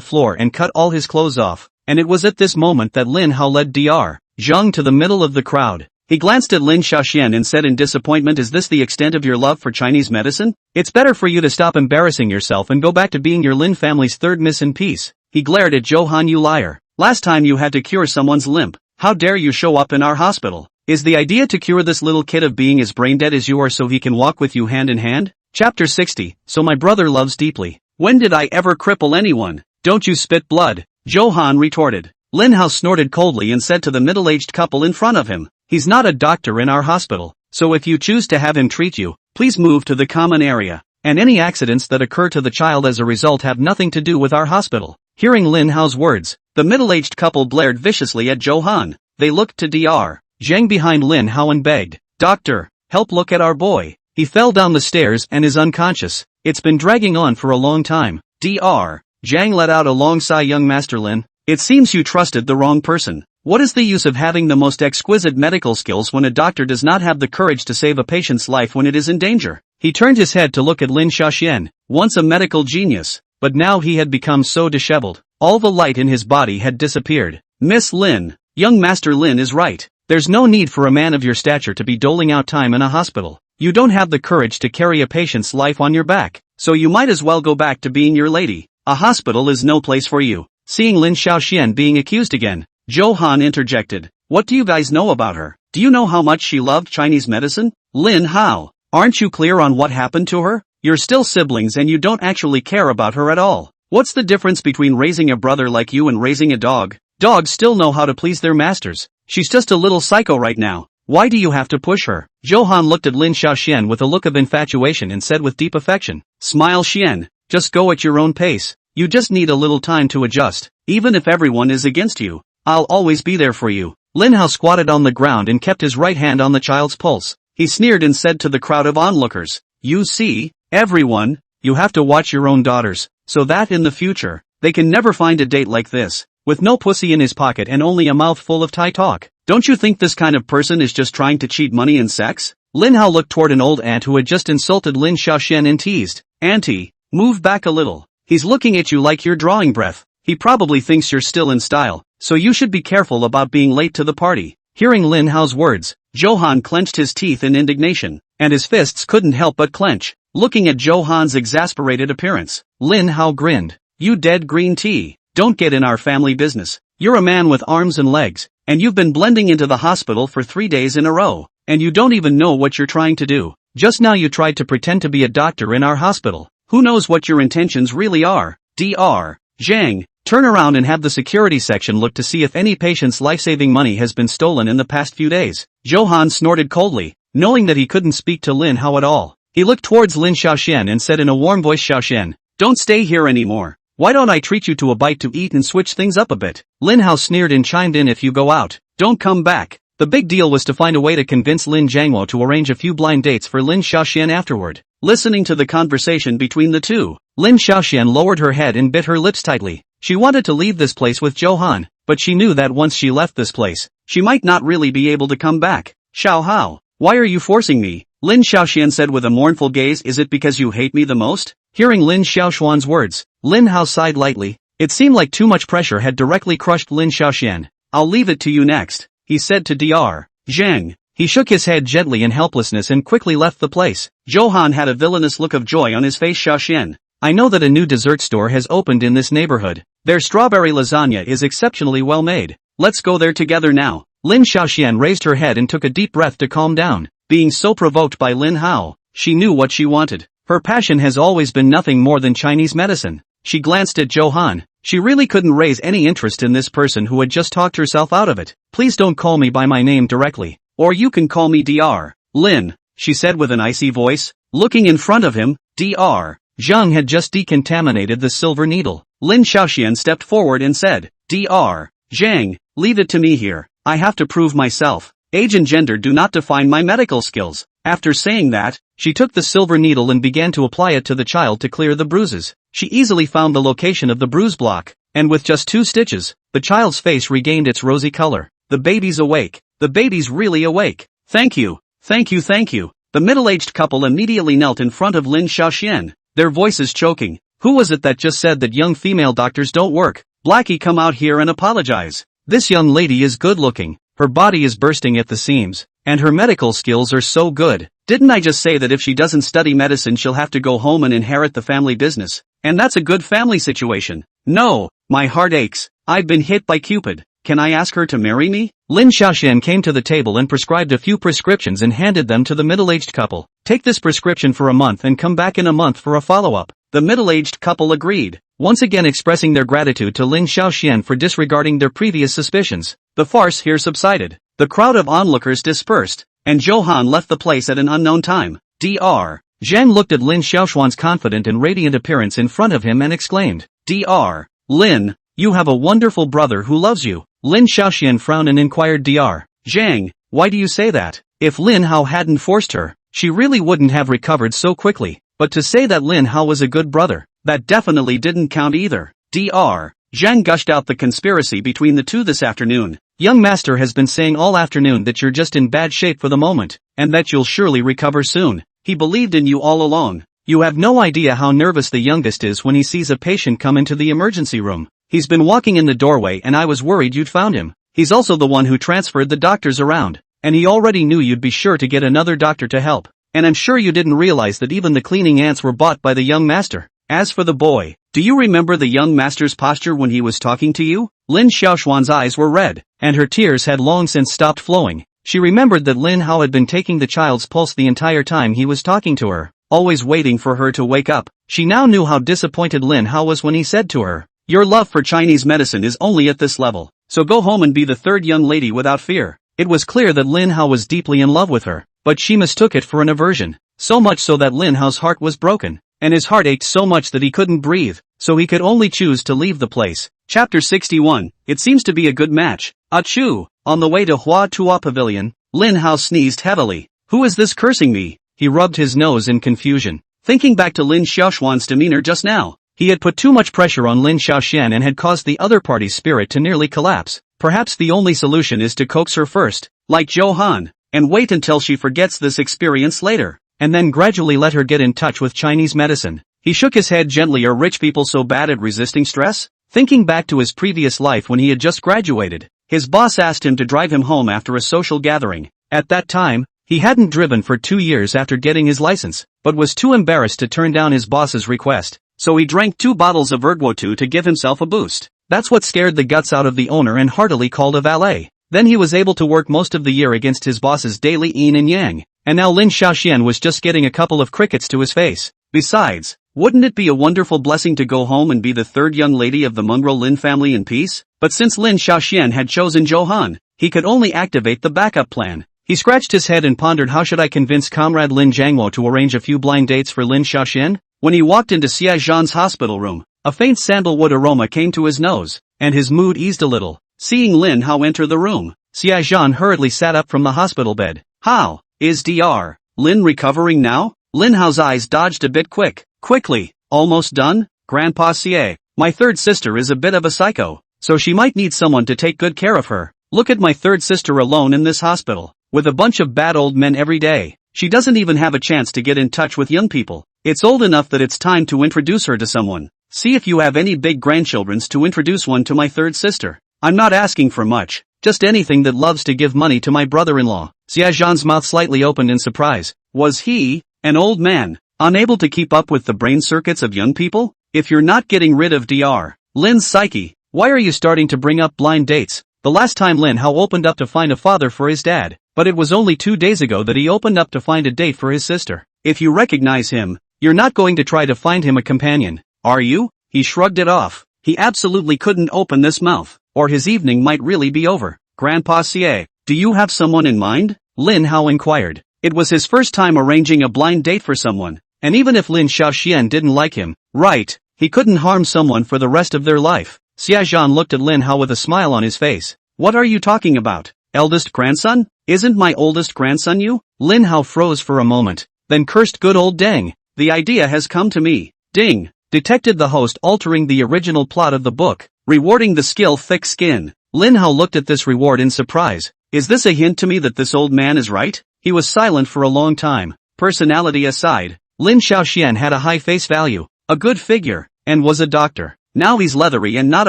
floor and cut all his clothes off. And it was at this moment that Lin Hao led Dr. Zhang to the middle of the crowd. He glanced at Lin Xiaoxian and said in disappointment, is this the extent of your love for Chinese medicine? It's better for you to stop embarrassing yourself and go back to being your Lin family's third miss in peace. He glared at Johan. You liar. Last time you had to cure someone's limp. How dare you show up in our hospital? Is the idea to cure this little kid of being as brain dead as you are so he can walk with you hand in hand? Chapter 60. So my brother loves deeply. When did I ever cripple anyone? Don't you spit blood? Johan retorted. Lin Hao snorted coldly and said to the middle-aged couple in front of him, "He's not a doctor in our hospital, so if you choose to have him treat you, please move to the common area, and any accidents that occur to the child as a result have nothing to do with our hospital." Hearing Lin Hao's words, the middle-aged couple blared viciously at Johan. They looked to Dr. Zhang behind Lin Hao and begged, "Doctor, help, look at our boy. He fell down the stairs and is unconscious. It's been dragging on for a long time." Dr. Zhang let out a long sigh. "Young Master Lin, it seems you trusted the wrong person. What is the use of having the most exquisite medical skills when a doctor does not have the courage to save a patient's life when it is in danger?" He turned his head to look at Lin Xiaoxian, once a medical genius, but now he had become so disheveled. All the light in his body had disappeared. "Miss Lin, young Master Lin is right. There's no need for a man of your stature to be doling out time in a hospital. You don't have the courage to carry a patient's life on your back, so you might as well go back to being your lady. A hospital is no place for you." Seeing Lin Xiaoxian being accused again, Johan interjected, "What do you guys know about her? Do you know how much she loved Chinese medicine? Lin Hao, aren't you clear on what happened to her? You're still siblings and you don't actually care about her at all. What's the difference between raising a brother like you and raising a dog? Dogs still know how to please their masters. She's just a little psycho right now. Why do you have to push her?" Johan looked at Lin Xiaoxian with a look of infatuation and said with deep affection, "Smile, Xian, just go at your own pace. You just need a little time to adjust. Even if everyone is against you, I'll always be there for you." Lin Hao squatted on the ground and kept his right hand on the child's pulse. He sneered and said to the crowd of onlookers, "You see, everyone, you have to watch your own daughters, so that in the future, they can never find a date like this, with no pussy in his pocket and only a mouth full of Thai talk. Don't you think this kind of person is just trying to cheat money and sex?" Lin Hao looked toward an old aunt who had just insulted Lin Xiaoxian and teased, "Auntie, move back a little. He's looking at you like you're drawing breath. He probably thinks you're still in style, so you should be careful about being late to the party." Hearing Lin Hao's words, Johan clenched his teeth in indignation, and his fists couldn't help but clench. Looking at Johan's exasperated appearance, Lin Hao grinned, "You dead green tea, don't get in our family business. You're a man with arms and legs, and you've been blending into the hospital for 3 days in a row, and you don't even know what you're trying to do. Just now you tried to pretend to be a doctor in our hospital. Who knows what your intentions really are?" Dr. Zhang, turn around and have the security section look to see if any patient's life-saving money has been stolen in the past few days. Johan snorted coldly, knowing that he couldn't speak to Lin Hao at all. He looked towards Lin Xiaoxian and said in a warm voice, "Xiaoxian, don't stay here anymore. Why don't I treat you to a bite to eat and switch things up a bit?" Lin Hao sneered and chimed in, "If you go out, don't come back." The big deal was to find a way to convince Lin Jiangwo to arrange a few blind dates for Lin Xiaoxian afterward. Listening to the conversation between the two, Lin Xiaoxian lowered her head and bit her lips tightly. She wanted to leave this place with Johan, but she knew that once she left this place, she might not really be able to come back. "Xiao Hao, why are you forcing me?" Lin Xiaoxian said with a mournful gaze. "Is it because you hate me the most?" Hearing Lin Xiaoxuan's words, Lin Hao sighed lightly. It seemed like too much pressure had directly crushed Lin Xiaoxian. "I'll leave it to you next," he said to Dr. Zhang. He shook his head gently in helplessness and quickly left the place. Johan had a villainous look of joy on his face. "Xiaoxian, I know that a new dessert store has opened in this neighborhood. Their strawberry lasagna is exceptionally well made. Let's go there together now." Lin Xiaoxian raised her head and took a deep breath to calm down. Being so provoked by Lin Hao, she knew what she wanted. Her passion has always been nothing more than Chinese medicine. She glanced at Johan. She really couldn't raise any interest in this person who had just talked herself out of it. "Please don't call me by my name directly, or you can call me Dr. Lin," she said with an icy voice. Looking in front of him, Dr. Zhang had just decontaminated the silver needle. Lin Xiaoxian stepped forward and said, "Dr. Zhang, leave it to me here. I have to prove myself. Age and gender do not define my medical skills." After saying that, she took the silver needle and began to apply it to the child to clear the bruises. She easily found the location of the bruise block, and with just 2 stitches, the child's face regained its rosy color. "The baby's awake. The baby's really awake. Thank you, thank you, thank you." The middle-aged couple immediately knelt in front of Lin Xiaoxian, their voices choking. "Who was it that just said that young female doctors don't work? Blackie, come out here and apologize. This young lady is good-looking, her body is bursting at the seams, and her medical skills are so good. Didn't I just say that if she doesn't study medicine she'll have to go home and inherit the family business? And that's a good family situation. No, my heart aches. I've been hit by Cupid. can I ask her to marry me? Lin Xiaoxian came to the table and prescribed a few prescriptions and handed them to the middle-aged couple. Take this prescription for a month and come back in a month for a follow-up. The middle-aged couple agreed, once again expressing their gratitude to Lin Xiaoxian for disregarding their previous suspicions. The farce here subsided. The crowd of onlookers dispersed, and Johan left the place at an unknown time. Dr. Zhang looked at Lin Xiaoxuan's confident and radiant appearance in front of him and exclaimed, Dr. Lin, you have a wonderful brother who loves you. Lin Xiaoxian frowned and inquired, Dr. Zhang, why do you say that? If Lin Hao hadn't forced her, she really wouldn't have recovered so quickly. But to say that Lin Hao was a good brother, that definitely didn't count either. Dr. Zhang gushed out the conspiracy between the two this afternoon. Young master has been saying all afternoon that you're just in bad shape for the moment, and that you'll surely recover soon. He believed in you all along. You have no idea how nervous the youngest is when he sees a patient come into the emergency room. He's been walking in the doorway and I was worried you'd found him. He's also the one who transferred the doctors around, and he already knew you'd be sure to get another doctor to help. And I'm sure you didn't realize that even the cleaning ants were bought by the young master. As for the boy, do you remember the young master's posture when he was talking to you? Lin Xiaoxuan's eyes were red, and her tears had long since stopped flowing. She remembered that Lin Hao had been taking the child's pulse the entire time he was talking to her, always waiting for her to wake up. She now knew how disappointed Lin Hao was when he said to her, your love for Chinese medicine is only at this level, so go home and be the third young lady without fear. It was clear that Lin Hao was deeply in love with her, but she mistook it for an aversion, so much so that Lin Hao's heart was broken, and his heart ached so much that he couldn't breathe, so he could only choose to leave the place. Chapter 61, It seems to be a good match. Achoo! On the way to Hua Tua Pavilion, Lin Hao sneezed heavily. Who is this cursing me? He rubbed his nose in confusion. Thinking back to Lin Xiaoxuan's demeanor just now, he had put too much pressure on Lin Xiaoxian and had caused the other party's spirit to nearly collapse. Perhaps the only solution is to coax her first, like Johan, and wait until she forgets this experience later, and then gradually let her get in touch with Chinese medicine. He shook his head gently. Are rich people so bad at resisting stress? Thinking back to his previous life when he had just graduated, his boss asked him to drive him home after a social gathering. At that time, he hadn't driven for 2 years after getting his license, but was too embarrassed to turn down his boss's request, so he drank 2 bottles of Erguotu to give himself a boost. That's what scared the guts out of the owner and heartily called a valet. Then he was able to work most of the year against his boss's daily yin and yang, and now Lin Xiaoxian was just getting a couple of crickets to his face. Besides, wouldn't it be a wonderful blessing to go home and be the third young lady of the mongrel Lin family in peace? But since Lin Xiaoxian had chosen Johan, he could only activate the backup plan. He scratched his head and pondered, how should I convince comrade Lin Jiangwo to arrange a few blind dates for Lin Xiaoxian? When he walked into Xia Zhan's hospital room, a faint sandalwood aroma came to his nose, and his mood eased a little. Seeing Lin Hao enter the room, Xia Zhan hurriedly sat up from the hospital bed. How is Dr. Lin recovering now? Lin Hao's eyes dodged a bit quickly. Almost done? Grandpa Xie, my third sister is a bit of a psycho, so she might need someone to take good care of her. Look at my third sister alone in this hospital, with a bunch of bad old men every day. She doesn't even have a chance to get in touch with young people. It's old enough that it's time to introduce her to someone. See if you have any big grandchildrens to introduce one to my third sister. I'm not asking for much, just anything that loves to give money to my brother-in-law. Xia Zhan's mouth slightly opened in surprise. Was he, an old man, unable to keep up with the brain circuits of young people? If you're not getting rid of Dr. Lin's psyche, why are you starting to bring up blind dates? The last time Lin Hao opened up to find a father for his dad, but it was only 2 days ago that he opened up to find a date for his sister. If you recognize him, you're not going to try to find him a companion, are you? He shrugged it off. He absolutely couldn't open this mouth, or his evening might really be over. Grandpa Xie, do you have someone in mind? Lin Hao inquired. It was his first time arranging a blind date for someone, and even if Lin Xiaoxian didn't like him, right, he couldn't harm someone for the rest of their life. Xia Zhan looked at Lin Hao with a smile on his face. What are you talking about? Eldest grandson? Isn't my oldest grandson you? Lin Hao froze for a moment, then cursed, good old dang. The idea has come to me. Ding! Detected the host altering the original plot of the book, rewarding the skill thick skin. Lin Hao looked at this reward in surprise. Is this a hint to me that this old man is right? He was silent for a long time. Personality aside, Lin Xiaoxian had a high face value, a good figure, and was a doctor. Now he's leathery and not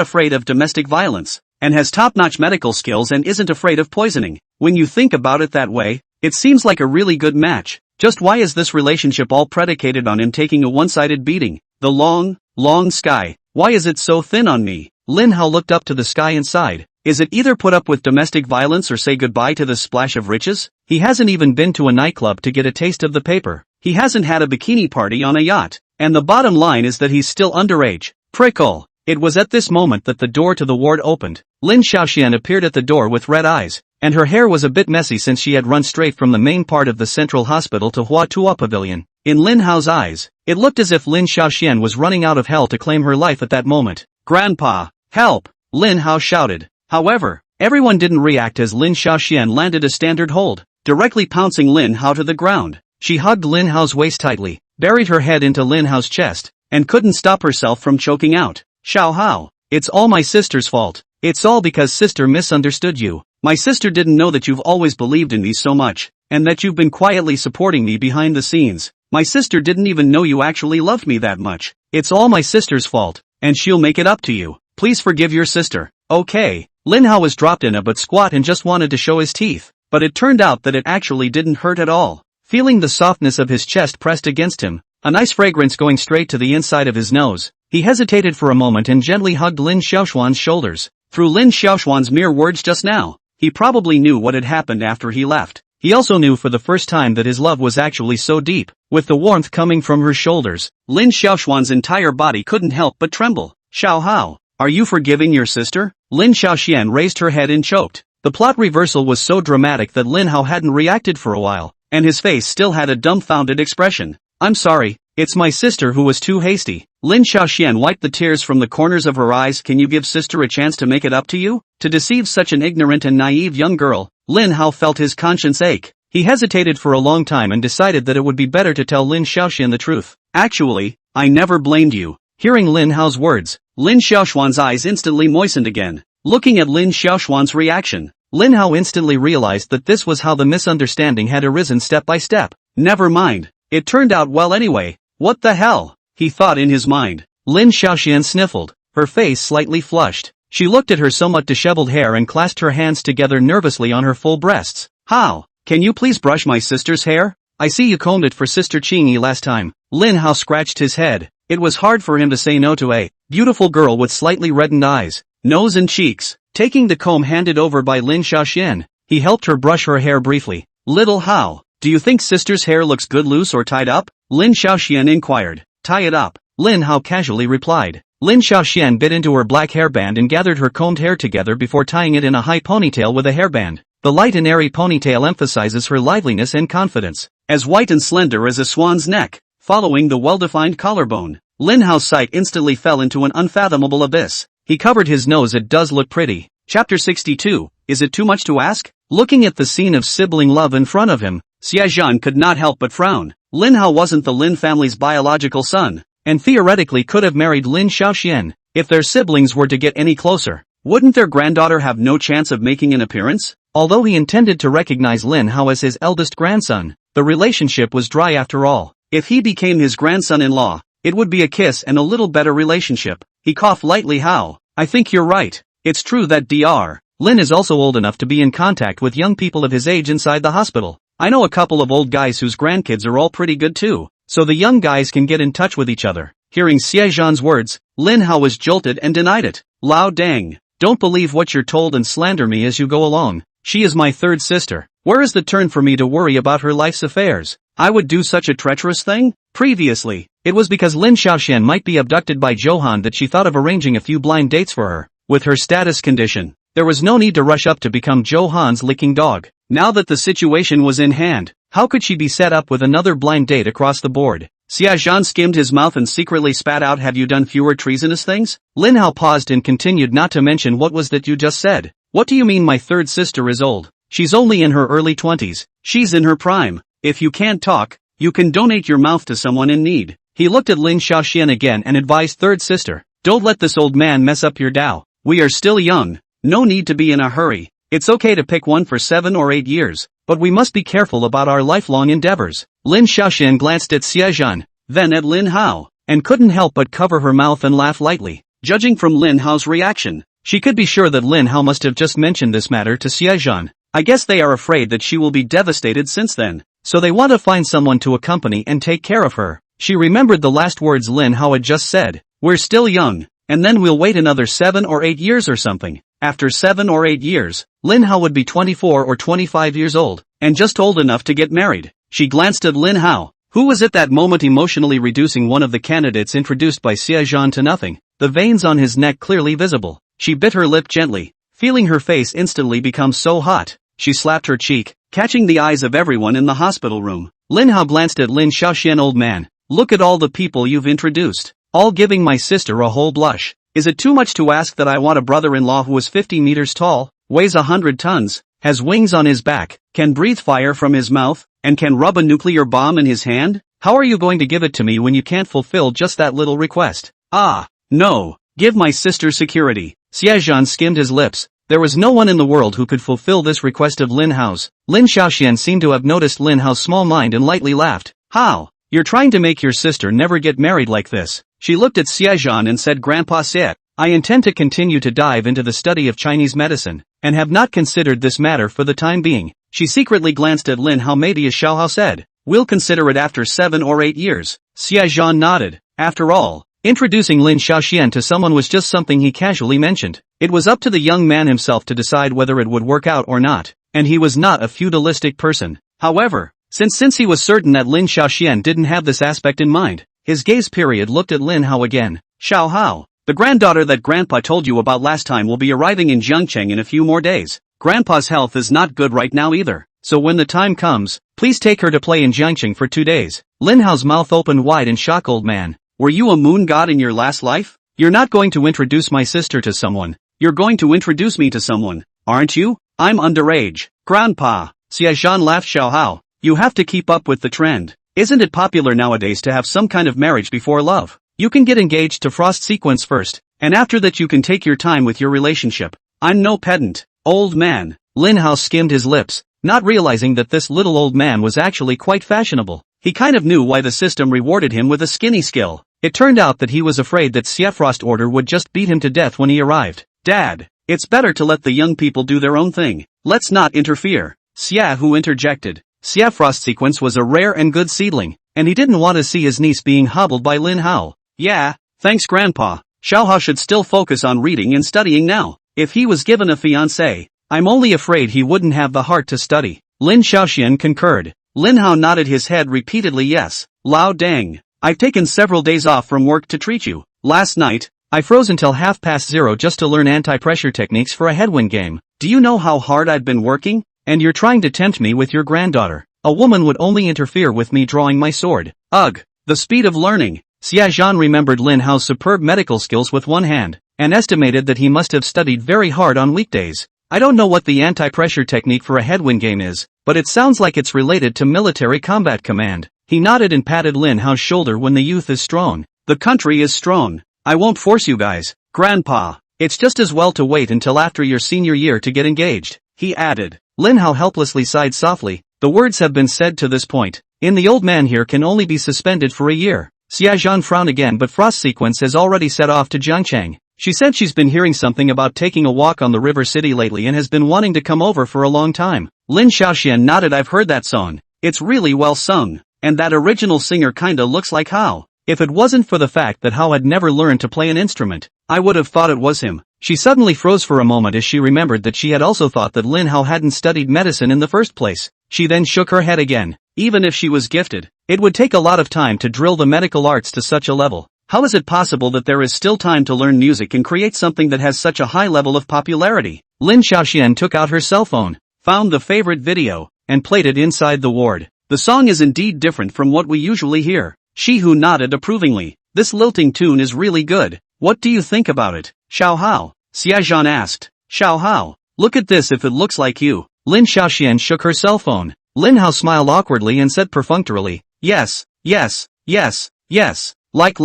afraid of domestic violence, and has top-notch medical skills and isn't afraid of poisoning. When you think about it that way, it seems like a really good match. Just why is this relationship all predicated on him taking a one-sided beating? The long sky, why is it so thin on me? Lin Hao looked up to the sky and sighed. Is it either put up with domestic violence or say goodbye to the splash of riches? He hasn't even been to a nightclub to get a taste of the paper. He hasn't had a bikini party on a yacht. And the bottom line is that he's still underage. Prickle. It was at this moment that the door to the ward opened. Lin Xiaoxian appeared at the door with red eyes, and her hair was a bit messy since she had run straight from the main part of the central hospital to Hua Tuo Pavilion. In Lin Hao's eyes, it looked as if Lin Xiaoxian was running out of hell to claim her life at that moment. Grandpa! Help! Lin Hao shouted. However, everyone didn't react as Lin Xiaoxian landed a standard hold, directly pouncing Lin Hao to the ground. She hugged Lin Hao's waist tightly, buried her head into Lin Hao's chest, and couldn't stop herself from choking out. Xiao Hao, it's all my sister's fault. It's all because sister misunderstood you. My sister didn't know that you've always believed in me so much, and that you've been quietly supporting me behind the scenes. My sister didn't even know you actually loved me that much. It's all my sister's fault, and she'll make it up to you. Please forgive your sister. Okay. Lin Hao was dropped in a but squat and just wanted to show his teeth, but it turned out that it actually didn't hurt at all. Feeling the softness of his chest pressed against him, a nice fragrance going straight to the inside of his nose, he hesitated for a moment and gently hugged Lin Xiaoxuan's shoulders. Through Lin Xiaoxuan's mere words just now, he probably knew what had happened after he left. He also knew for the first time that his love was actually so deep. With the warmth coming from her shoulders, Lin Xiaoxuan's entire body couldn't help but tremble. Xiao Hao, are you forgiving your sister? Lin Xiaoxian raised her head and choked. The plot reversal was so dramatic that Lin Hao hadn't reacted for a while, and his face still had a dumbfounded expression. I'm sorry, it's my sister who was too hasty. Lin Xiaoxian wiped the tears from the corners of her eyes. Can you give sister a chance to make it up to you? To deceive such an ignorant and naive young girl, Lin Hao felt his conscience ache. He hesitated for a long time and decided that it would be better to tell Lin Xiaoxian the truth. Actually, I never blamed you. Hearing Lin Hao's words, Lin Xiaoxuan's eyes instantly moistened again. Looking at Lin Xiaoxuan's reaction, Lin Hao instantly realized that this was how the misunderstanding had arisen step by step. Never mind. It turned out well anyway. What the hell? He thought in his mind. Lin Xiaoxian sniffled, her face slightly flushed. She looked at her somewhat disheveled hair and clasped her hands together nervously on her full breasts. How? Can you please brush my sister's hair? I see you combed it for Sister Qingyi last time. Lin Hao scratched his head. It was hard for him to say no to a beautiful girl with slightly reddened eyes, nose and cheeks. Taking the comb handed over by Lin Xiaoxian, he helped her brush her hair briefly. Little Hao, do you think sister's hair looks good loose or tied up? Lin Xiaoxian inquired. Tie it up, Lin Hao casually replied. Lin Xiaoxian bit into her black hairband and gathered her combed hair together before tying it in a high ponytail with a hairband. The light and airy ponytail emphasizes her liveliness and confidence, as white and slender as a swan's neck, following the well-defined collarbone. Lin Hao's sight instantly fell into an unfathomable abyss. He covered his nose. It does look pretty. Chapter 62, is it too much to ask? Looking at the scene of sibling love in front of him, Xiaozhan could not help but frown. Lin Hao wasn't the Lin family's biological son, and theoretically could have married Lin Xiaoxian. If their siblings were to get any closer, wouldn't their granddaughter have no chance of making an appearance? Although he intended to recognize Lin Hao as his eldest grandson, the relationship was dry after all. If he became his grandson-in-law, it would be a kiss and a little better relationship. He coughed lightly. Hao, I think you're right. It's true that Dr. Lin is also old enough to be in contact with young people of his age inside the hospital. I know a couple of old guys whose grandkids are all pretty good too, so the young guys can get in touch with each other. Hearing Xiaozhan's words, Lin Hao was jolted and denied it. Lao dang, don't believe what you're told and slander me as you go along. She is my third sister. Where is the turn for me to worry about her life's affairs? I would do such a treacherous thing? Previously, it was because Lin Xiaoxian might be abducted by Johan that she thought of arranging a few blind dates for her. With her status condition, there was no need to rush up to become Johan's licking dog. Now that the situation was in hand, how could she be set up with another blind date across the board? Xiaozhan skimmed his mouth and secretly spat out, have you done fewer treasonous things? Lin Hao paused and continued, not to mention what was that you just said? What do you mean my third sister is old? She's only in her early 20s. She's in her prime. If you can't talk, you can donate your mouth to someone in need. He looked at Lin Xiaoxian again and advised third sister, don't let this old man mess up your Dao. We are still young. No need to be in a hurry. It's okay to pick one for 7 or 8 years, but we must be careful about our lifelong endeavors. Lin Xiaoxian glanced at Xiaozhan, then at Lin Hao, and couldn't help but cover her mouth and laugh lightly. Judging from Lin Hao's reaction, she could be sure that Lin Hao must have just mentioned this matter to Xiaozhan. I guess they are afraid that she will be devastated since then, so they want to find someone to accompany and take care of her. She remembered the last words Lin Hao had just said, we're still young, and then we'll wait another 7 or 8 years or something. After 7 or 8 years, Lin Hao would be 24 or 25 years old, and just old enough to get married. She glanced at Lin Hao, who was at that moment emotionally reducing one of the candidates introduced by Xie Zhan to nothing, the veins on his neck clearly visible. She bit her lip gently, feeling her face instantly become so hot. She slapped her cheek, catching the eyes of everyone in the hospital room. Lin Hao glanced at Lin Xiaoxian. Old man, look at all the people you've introduced, all giving my sister a whole blush. Is it too much to ask that I want a brother-in-law who is 50 meters tall, weighs 100 tons, has wings on his back, can breathe fire from his mouth, and can rub a nuclear bomb in his hand? How are you going to give it to me when you can't fulfill just that little request? Ah, no, give my sister security. Xie Zhan skimmed his lips. There was no one in the world who could fulfill this request of Lin Hao's. Lin Xiaoxian seemed to have noticed Lin Hao's small mind and lightly laughed. How? You're trying to make your sister never get married like this. She looked at Xie Zhan and said, Grandpa said, I intend to continue to dive into the study of Chinese medicine, and have not considered this matter for the time being. She secretly glanced at Lin Hao. Maybe as Xiao Hao said, we'll consider it after 7 or 8 years. Xie Zhan nodded. After all, introducing Lin Xiaoxian to someone was just something he casually mentioned. It was up to the young man himself to decide whether it would work out or not, and he was not a feudalistic person. However, since he was certain that Lin Xiaoxian didn't have this aspect in mind, his gaze period looked at Lin Hao again. Xiao Hao, the granddaughter that Grandpa told you about last time will be arriving in Jiangcheng in a few more days. Grandpa's health is not good right now either, so when the time comes, please take her to play in Jiangcheng for 2 days. Lin Hao's mouth opened wide in shock. Old man, were you a moon god in your last life? You're not going to introduce my sister to someone. You're going to introduce me to someone, aren't you? I'm underage. Grandpa. Xie Zhan laughed. Xiao Hao, you have to keep up with the trend. Isn't it popular nowadays to have some kind of marriage before love? You can get engaged to frost sequence first, and after that you can take your time with your relationship. I'm no pedant. Old man. Lin Hao skimmed his lips, not realizing that this little old man was actually quite fashionable. He kind of knew why the system rewarded him with a skinny skill. It turned out that he was afraid that Xie Frost order would just beat him to death when he arrived. Dad, it's better to let the young people do their own thing. Let's not interfere. Xie Hu interjected. Xie Frost sequence was a rare and good seedling, and he didn't want to see his niece being hobbled by Lin Hao. Yeah, thanks Grandpa. Xiao Hao should still focus on reading and studying now. If he was given a fiancé, I'm only afraid he wouldn't have the heart to study. Lin Xiaoxian concurred. Lin Hao nodded his head repeatedly. Yes. Lao Deng, I've taken several days off from work to treat you. Last night, I froze until 0:30 just to learn anti-pressure techniques for a headwind game. Do you know how hard I've been working? And you're trying to tempt me with your granddaughter. A woman would only interfere with me drawing my sword. Ugh, the speed of learning. Xie Zhan remembered Lin Hao's superb medical skills with one hand, and estimated that he must have studied very hard on weekdays. I don't know what the anti-pressure technique for a headwind game is, but it sounds like it's related to military combat command. He nodded and patted Lin Hao's shoulder. When the youth is strong, the country is strong. I won't force you guys, Grandpa. It's just as well to wait until after your senior year to get engaged, he added. Lin Hao helplessly sighed softly. The words have been said to this point. In the old man here can only be suspended for a year. Xie Zhan frowned again, but Frost Sequence has already set off to Jiangcheng. She said she's been hearing something about taking a walk on the river city lately and has been wanting to come over for a long time. Lin Xiaoxian nodded. I've heard that song. It's really well sung. And that original singer kinda looks like Hao. If it wasn't for the fact that Hao had never learned to play an instrument, I would have thought it was him. She suddenly froze for a moment as she remembered that she had also thought that Lin Hao hadn't studied medicine in the first place. She then shook her head again. Even if she was gifted, it would take a lot of time to drill the medical arts to such a level. How is it possible that there is still time to learn music and create something that has such a high level of popularity? Lin Xiaoxian took out her cell phone, found the favorite video, and played it inside the ward. The song is indeed different from what we usually hear. Shihu nodded approvingly. This lilting tune is really good. What do you think about it, Xiao Hao? Xie Zhan asked. Xiao Hao, look at this if it looks like you. Lin Xiaoxian shook her cell phone. Lin Hao smiled awkwardly and said perfunctorily, yes, yes, yes, yes. Like.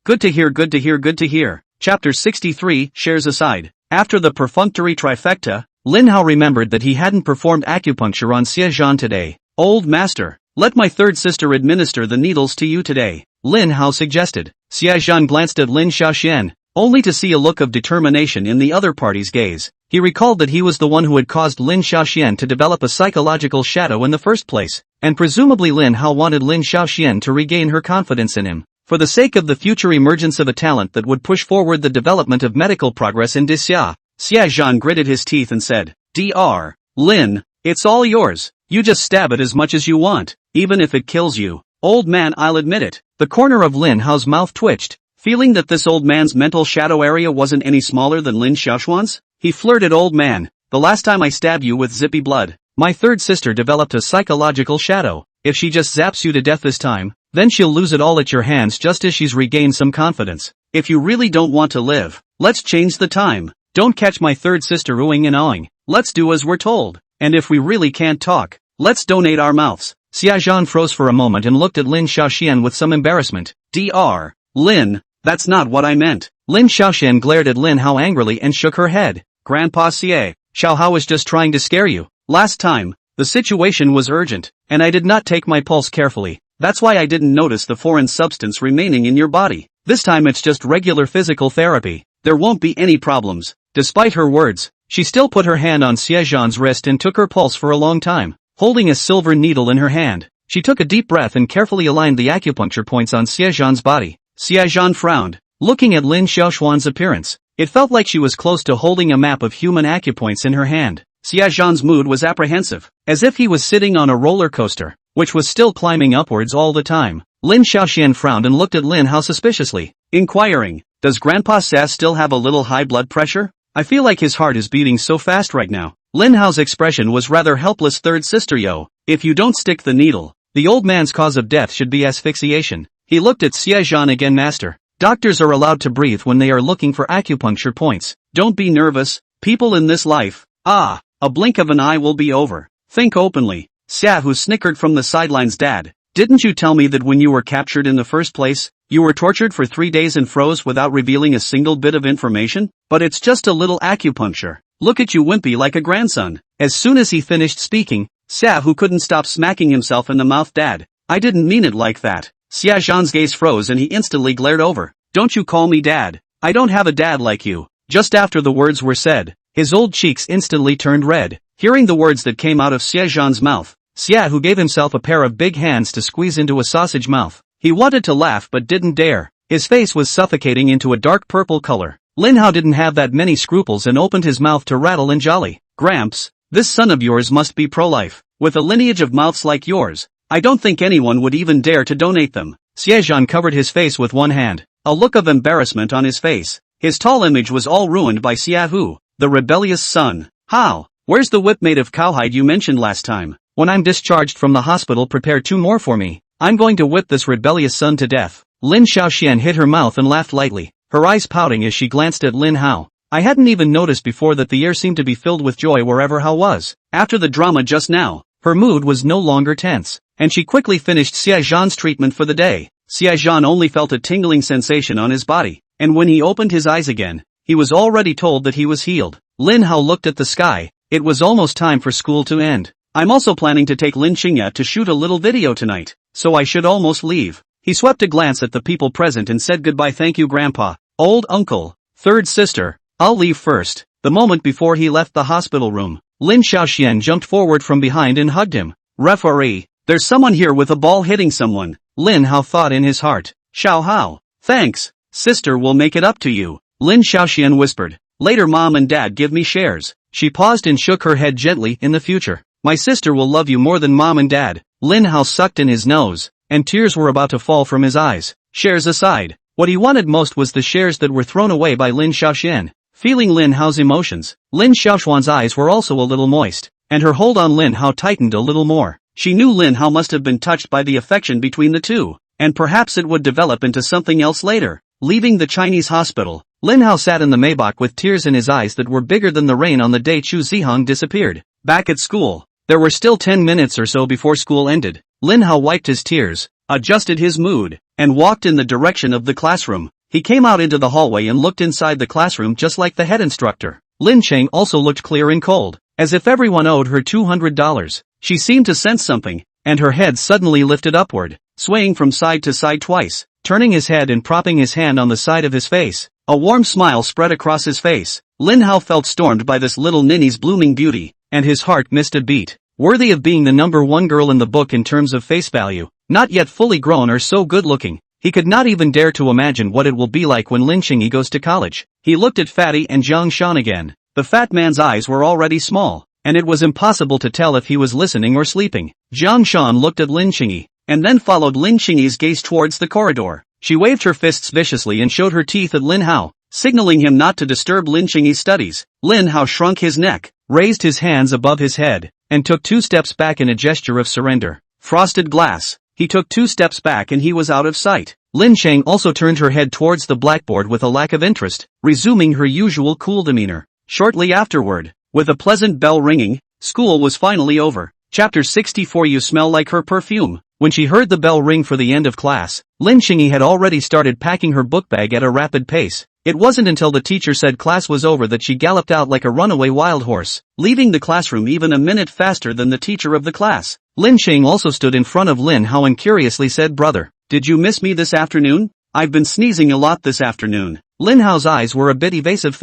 Good to hear. Chapter 63, Shares Aside. After the perfunctory trifecta, Lin Hao remembered that he hadn't performed acupuncture on Xie Zhan today. Old master, let my third sister administer the needles to you today, Lin Hao suggested. Xie Zhan glanced at Lin Xiaoxian, only to see a look of determination in the other party's gaze. He recalled that he was the one who had caused Lin Xiaoxian to develop a psychological shadow in the first place, and presumably Lin Hao wanted Lin Xiaoxian to regain her confidence in him, for the sake of the future emergence of a talent that would push forward the development of medical progress in Disxia. Xia Zhan gritted his teeth and said, Dr. Lin, it's all yours. You just stab it as much as you want, even if it kills you. Old man, I'll admit it. The corner of Lin Hao's mouth twitched, feeling that this old man's mental shadow area wasn't any smaller than Lin Xiaoxuan's. He flirted, old man, the last time I stabbed you with zippy blood, my third sister developed a psychological shadow. If she just zaps you to death this time, then she'll lose it all at your hands just as she's regained some confidence. If you really don't want to live, let's change the time. Don't catch my third sister oohing and awing. Let's do as we're told. And if we really can't talk, let's donate our mouths. Xia Zhan froze for a moment and looked at Lin Xiaoxian with some embarrassment. Dr. Lin, that's not what I meant. Lin Xiaoxian glared at Lin Hao angrily and shook her head. Grandpa Xie, Xiao Hao was just trying to scare you. Last time, the situation was urgent, and I did not take my pulse carefully. That's why I didn't notice the foreign substance remaining in your body. This time it's just regular physical therapy. There won't be any problems. Despite her words, she still put her hand on Xie Zhan's wrist and took her pulse for a long time. Holding a silver needle in her hand, she took a deep breath and carefully aligned the acupuncture points on Xie Zhan's body. Xie Zhan frowned, looking at Lin Xiaoxuan's appearance. It felt like she was close to holding a map of human acupoints in her hand. Xie Zhan's mood was apprehensive, as if he was sitting on a roller coaster, which was still climbing upwards all the time. Lin Xiaoxian frowned and looked at Lin Hao suspiciously, inquiring, does Grandpa Sass still have a little high blood pressure? I feel like his heart is beating so fast right now. Lin Hao's expression was rather helpless. Third sister, yo, if you don't stick the needle, the old man's cause of death should be asphyxiation. He looked at Xie Zhan again. Master, doctors are allowed to breathe when they are looking for acupuncture points. Don't be nervous, people in this life. A blink of an eye will be over. Think openly. Xia Hu snickered from the sidelines. Dad, didn't you tell me that when you were captured in the first place, you were tortured for 3 days and froze without revealing a single bit of information? But it's just a little acupuncture. Look at you wimpy like a grandson. As soon as he finished speaking, Xia Hu couldn't stop smacking himself in the mouth. Dad, I didn't mean it like that. Xia Zhan's gaze froze and he instantly glared over. Don't you call me dad. I don't have a dad like you. Just after the words were said, his old cheeks instantly turned red. Hearing the words that came out of Xie Zhan's mouth, Xia Hu gave himself a pair of big hands to squeeze into a sausage mouth. He wanted to laugh but didn't dare. His face was suffocating into a dark purple color. Lin Hao didn't have that many scruples and opened his mouth to rattle and jolly. Gramps, this son of yours must be pro-life. With a lineage of mouths like yours, I don't think anyone would even dare to donate them. Xie Zhan covered his face with one hand, a look of embarrassment on his face. His tall image was all ruined by Xia Hu, the rebellious son. How? Where's the whip made of cowhide you mentioned last time? When I'm discharged from the hospital, prepare 2 more for me. I'm going to whip this rebellious son to death. Lin Xiaoxian hit her mouth and laughed lightly, her eyes pouting as she glanced at Lin Hao. I hadn't even noticed before that the air seemed to be filled with joy wherever Hao was. After the drama just now, her mood was no longer tense, and she quickly finished Xie Zhan's treatment for the day. Xie Zhan only felt a tingling sensation on his body, and when he opened his eyes again, he was already told that he was healed. Lin Hao looked at the sky. It was almost time for school to end. I'm also planning to take Lin Qingya to shoot a little video tonight, so I should almost leave. He swept a glance at the people present and said goodbye. Thank you, Grandpa, old uncle, third sister. I'll leave first. The moment before he left the hospital room, Lin Xiaoxian jumped forward from behind and hugged him. Referee, there's someone here with a ball hitting someone. Lin Hao thought in his heart. Xiao Hao, thanks, sister will make it up to you. Lin Xiaoxian whispered. Later mom and dad give me shares. She paused and shook her head gently. In the future, my sister will love you more than mom and dad. Lin Hao sucked in his nose, and tears were about to fall from his eyes. Shares aside, what he wanted most was the shares that were thrown away by Lin Xiaoxian. Feeling Lin Hao's emotions, Lin Xiaoxuan's eyes were also a little moist, and her hold on Lin Hao tightened a little more. She knew Lin Hao must have been touched by the affection between the two, and perhaps it would develop into something else later. Leaving the Chinese hospital, Lin Hao sat in the Maybach with tears in his eyes that were bigger than the rain on the day Chu Zihong disappeared. Back at school, there were still 10 minutes or so before school ended. Lin Hao wiped his tears, adjusted his mood, and walked in the direction of the classroom. He came out into the hallway and looked inside the classroom just like the head instructor. Lin Cheng also looked clear and cold, as if everyone owed her $200. She seemed to sense something, and her head suddenly lifted upward, swaying from side to side twice, turning his head and propping his hand on the side of his face. A warm smile spread across his face. Lin Hao felt stormed by this little ninny's blooming beauty, and his heart missed a beat. Worthy of being the #1 girl in the book in terms of face value, not yet fully grown or so good looking. He could not even dare to imagine what it will be like when Lin Qingyi goes to college. He looked at Fatty and Zhang Shan again. The fat man's eyes were already small, and it was impossible to tell if he was listening or sleeping. Jiang Shan looked at Lin Qingyi, and then followed Lin Qingyi's gaze towards the corridor. She waved her fists viciously and showed her teeth at Lin Hao, signaling him not to disturb Lin Qingyi's studies. Lin Hao shrunk his neck, raised his hands above his head, and took 2 steps back in a gesture of surrender. Frosted glass. He took 2 steps back and he was out of sight. Lin Cheng also turned her head towards the blackboard with a lack of interest, resuming her usual cool demeanor. Shortly afterward, with a pleasant bell ringing, school was finally over. Chapter 64. You smell like her perfume. When she heard the bell ring for the end of class, Lin Qingyi had already started packing her book bag at a rapid pace. It wasn't until the teacher said class was over that she galloped out like a runaway wild horse, leaving the classroom even a minute faster than the teacher of the class. Lin Cheng also stood in front of Lin Hao and curiously said, "Brother, did you miss me this afternoon? I've been sneezing a lot this afternoon." Lin Hao's eyes were a bit evasive.